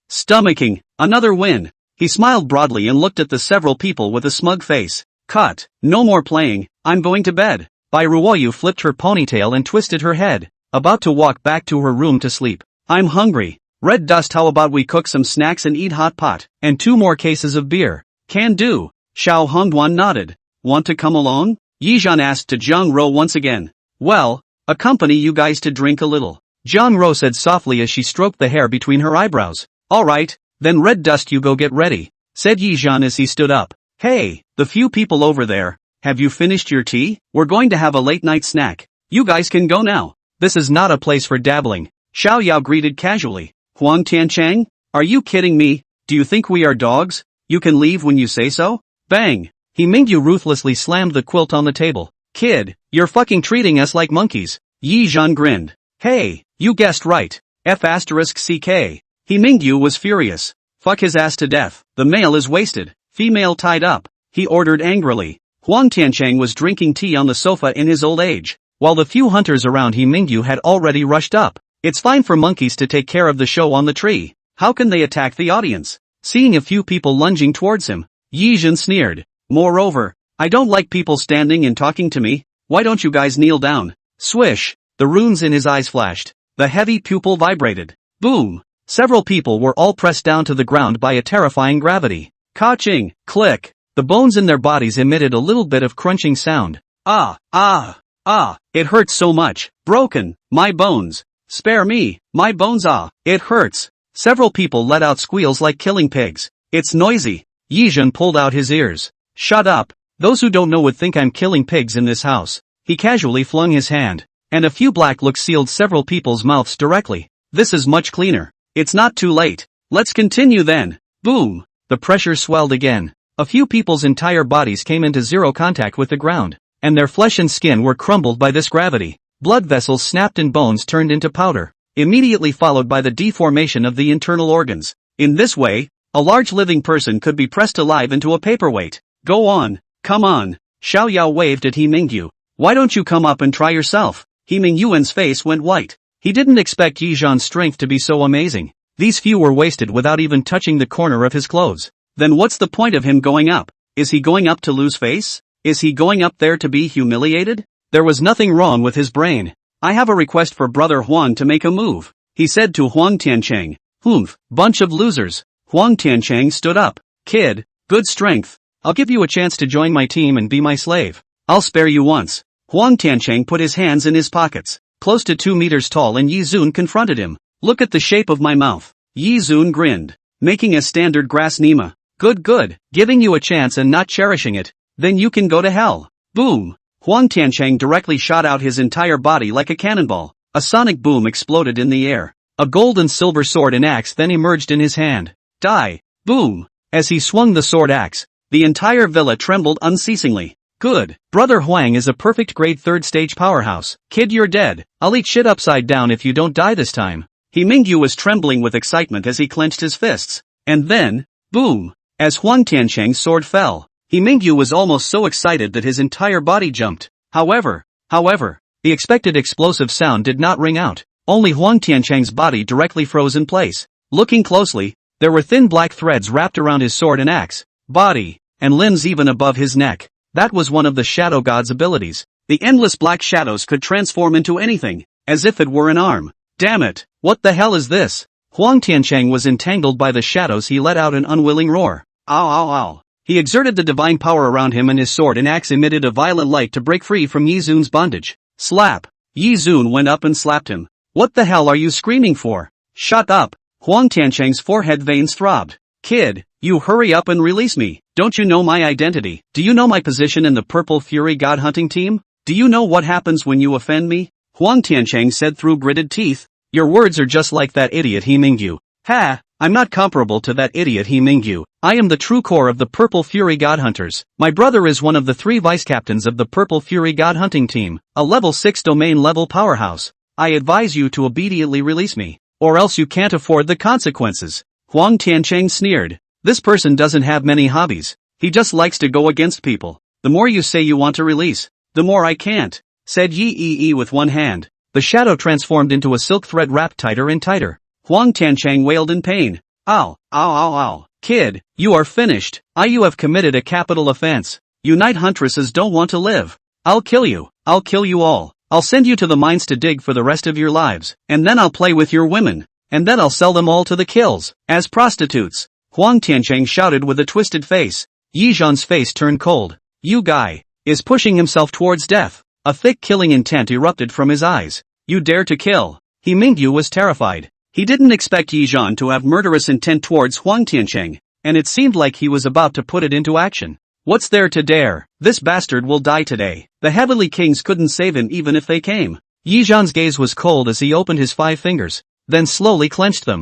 Stomaching. Another win. He smiled broadly and looked at the several people with a smug face. Cut. No more playing. I'm going to bed. Bai Ruoyu flipped her ponytail and twisted her head, about to walk back to her room to sleep. I'm hungry. Red Dust, how about we cook some snacks and eat hot pot, and 2 more cases of beer? Can do. Xiao Hongduan nodded. Want to come along? Yi Zhan asked to Zhang Ro once again. Well, accompany you guys to drink a little. Zhang Ro said softly as she stroked the hair between her eyebrows. Alright, then Red Dust, you go get ready, said Yi Zhan as he stood up. Hey, the few people over there, have you finished your tea? We're going to have a late night snack. You guys can go now. This is not a place for dabbling. Xiao Yao greeted casually. Huang Tiancheng? Are you kidding me? Do you think we are dogs? You can leave when you say so? Bang! He Mingyu ruthlessly slammed the quilt on the table. Kid, you're fucking treating us like monkeys. Yi Zhan grinned. Hey, you guessed right. F***CK. He Mingyu was furious. Fuck his ass to death. The male is wasted. Female tied up. He ordered angrily. Huang Tiancheng was drinking tea on the sofa in his old age, while the few hunters around He Mingyu had already rushed up. It's fine for monkeys to take care of the show on the tree. How can they attack the audience? Seeing a few people lunging towards him, Yi Zhan sneered. Moreover, I don't like people standing and talking to me. Why don't you guys kneel down? Swish! The runes in his eyes flashed. The heavy pupil vibrated. Boom! Several people were all pressed down to the ground by a terrifying gravity. Ka-ching! Click! The bones in their bodies emitted a little bit of crunching sound. It hurts so much. Broken. My bones. Spare me. My bones. It hurts. Several people let out squeals like killing pigs. It's noisy. Yi Zhan pulled out his ears. Shut up. Those who don't know would think I'm killing pigs in this house. He casually flung his hand, and a few black looks sealed several people's mouths directly. This is much cleaner. It's not too late. Let's continue then. Boom. The pressure swelled again. A few people's entire bodies came into zero contact with the ground, and their flesh and skin were crumbled by this gravity. blood vessels snapped and bones turned into powder, immediately followed by the deformation of the internal organs. In this way, a large living person could be pressed alive into a paperweight. Go on, come on. Xiao Yao waved at He Mingyu. Why don't you come up and try yourself? He Mingyuan's face went white. He didn't expect Yi Zhan's strength to be so amazing. These few were wasted without even touching the corner of his clothes. Then what's the point of him going up? Is he going up to lose face? Is he going up there to be humiliated? There was nothing wrong with his brain. I have a request for Brother Huang to make a move, he said to Huang Tiancheng. Humph, bunch of losers. Huang Tiancheng stood up. Kid, good strength. I'll give you a chance to join my team and be my slave. I'll spare you once. Huang Tiancheng put his hands in his pockets. Close to 2 meters tall and Yi Zun confronted him. Look at the shape of my mouth. Yi Zun grinned. Making a standard grass Nima. Good, giving you a chance and not cherishing it. Then you can go to hell. Boom. Huang Tiancheng directly shot out his entire body like a cannonball. A sonic boom exploded in the air. A gold and silver sword and axe then emerged in his hand. Die. Boom. As he swung the sword axe, the entire villa trembled unceasingly. Good. Brother Huang is a perfect grade 3rd stage powerhouse. Kid, you're dead. I'll eat shit upside down if you don't die this time. He Mingyu was trembling with excitement as he clenched his fists. And then, boom. As Huang Tiancheng's sword fell, He Mingyu was almost so excited that his entire body jumped. However, the expected explosive sound did not ring out. Only Huang Tiancheng's body directly froze in place. Looking closely, there were thin black threads wrapped around his sword and axe, body, and limbs even above his neck. That was one of the Shadow God's abilities. The endless black shadows could transform into anything, as if it were an arm. Damn it, what the hell is this? Huang Tiancheng was entangled by the shadows. He let out an unwilling roar. Ow ow ow. He exerted the divine power around him and his sword and axe emitted a violent light to break free from Yi Zun's bondage. Slap. Yi Zun went up and slapped him. What the hell are you screaming for? Shut up. Huang Tiancheng's forehead veins throbbed. Kid, you hurry up and release me. Don't you know my identity? Do you know my position in the Purple Fury God hunting team? Do you know what happens when you offend me? Huang Tiancheng said through gritted teeth. Your words are just like that idiot He Mingyu. Ha! I'm not comparable to that idiot He Mingyu. I am the true core of the Purple Fury God Hunters. My brother is one of the 3 vice-captains of the Purple Fury God hunting team, a level 6 domain level powerhouse. I advise you to obediently release me, or else you can't afford the consequences. Huang Tiancheng sneered. This person doesn't have many hobbies. He just likes to go against people. The more you say you want to release, the more I can't, said Yi with one hand. The shadow transformed into a silk thread wrapped tighter and tighter. Huang Tiancheng wailed in pain. Ow, ow, ow, ow. Kid, you are finished. You have committed a capital offense. You night huntresses don't want to live. I'll kill you all. I'll send you to the mines to dig for the rest of your lives, and then I'll play with your women, and then I'll sell them all to the kills, as prostitutes. Huang Tiancheng shouted with a twisted face. Yi Zhan's face turned cold. You guy is pushing himself towards death. A thick killing intent erupted from his eyes. You dare to kill? He Mingyu was terrified. He didn't expect Yi Zhan to have murderous intent towards Huang Tiancheng, and it seemed like he was about to put it into action. What's there to dare? This bastard will die today. The Heavenly Kings couldn't save him even if they came. Yi Zhan's gaze was cold as he opened his 5 fingers, then slowly clenched them.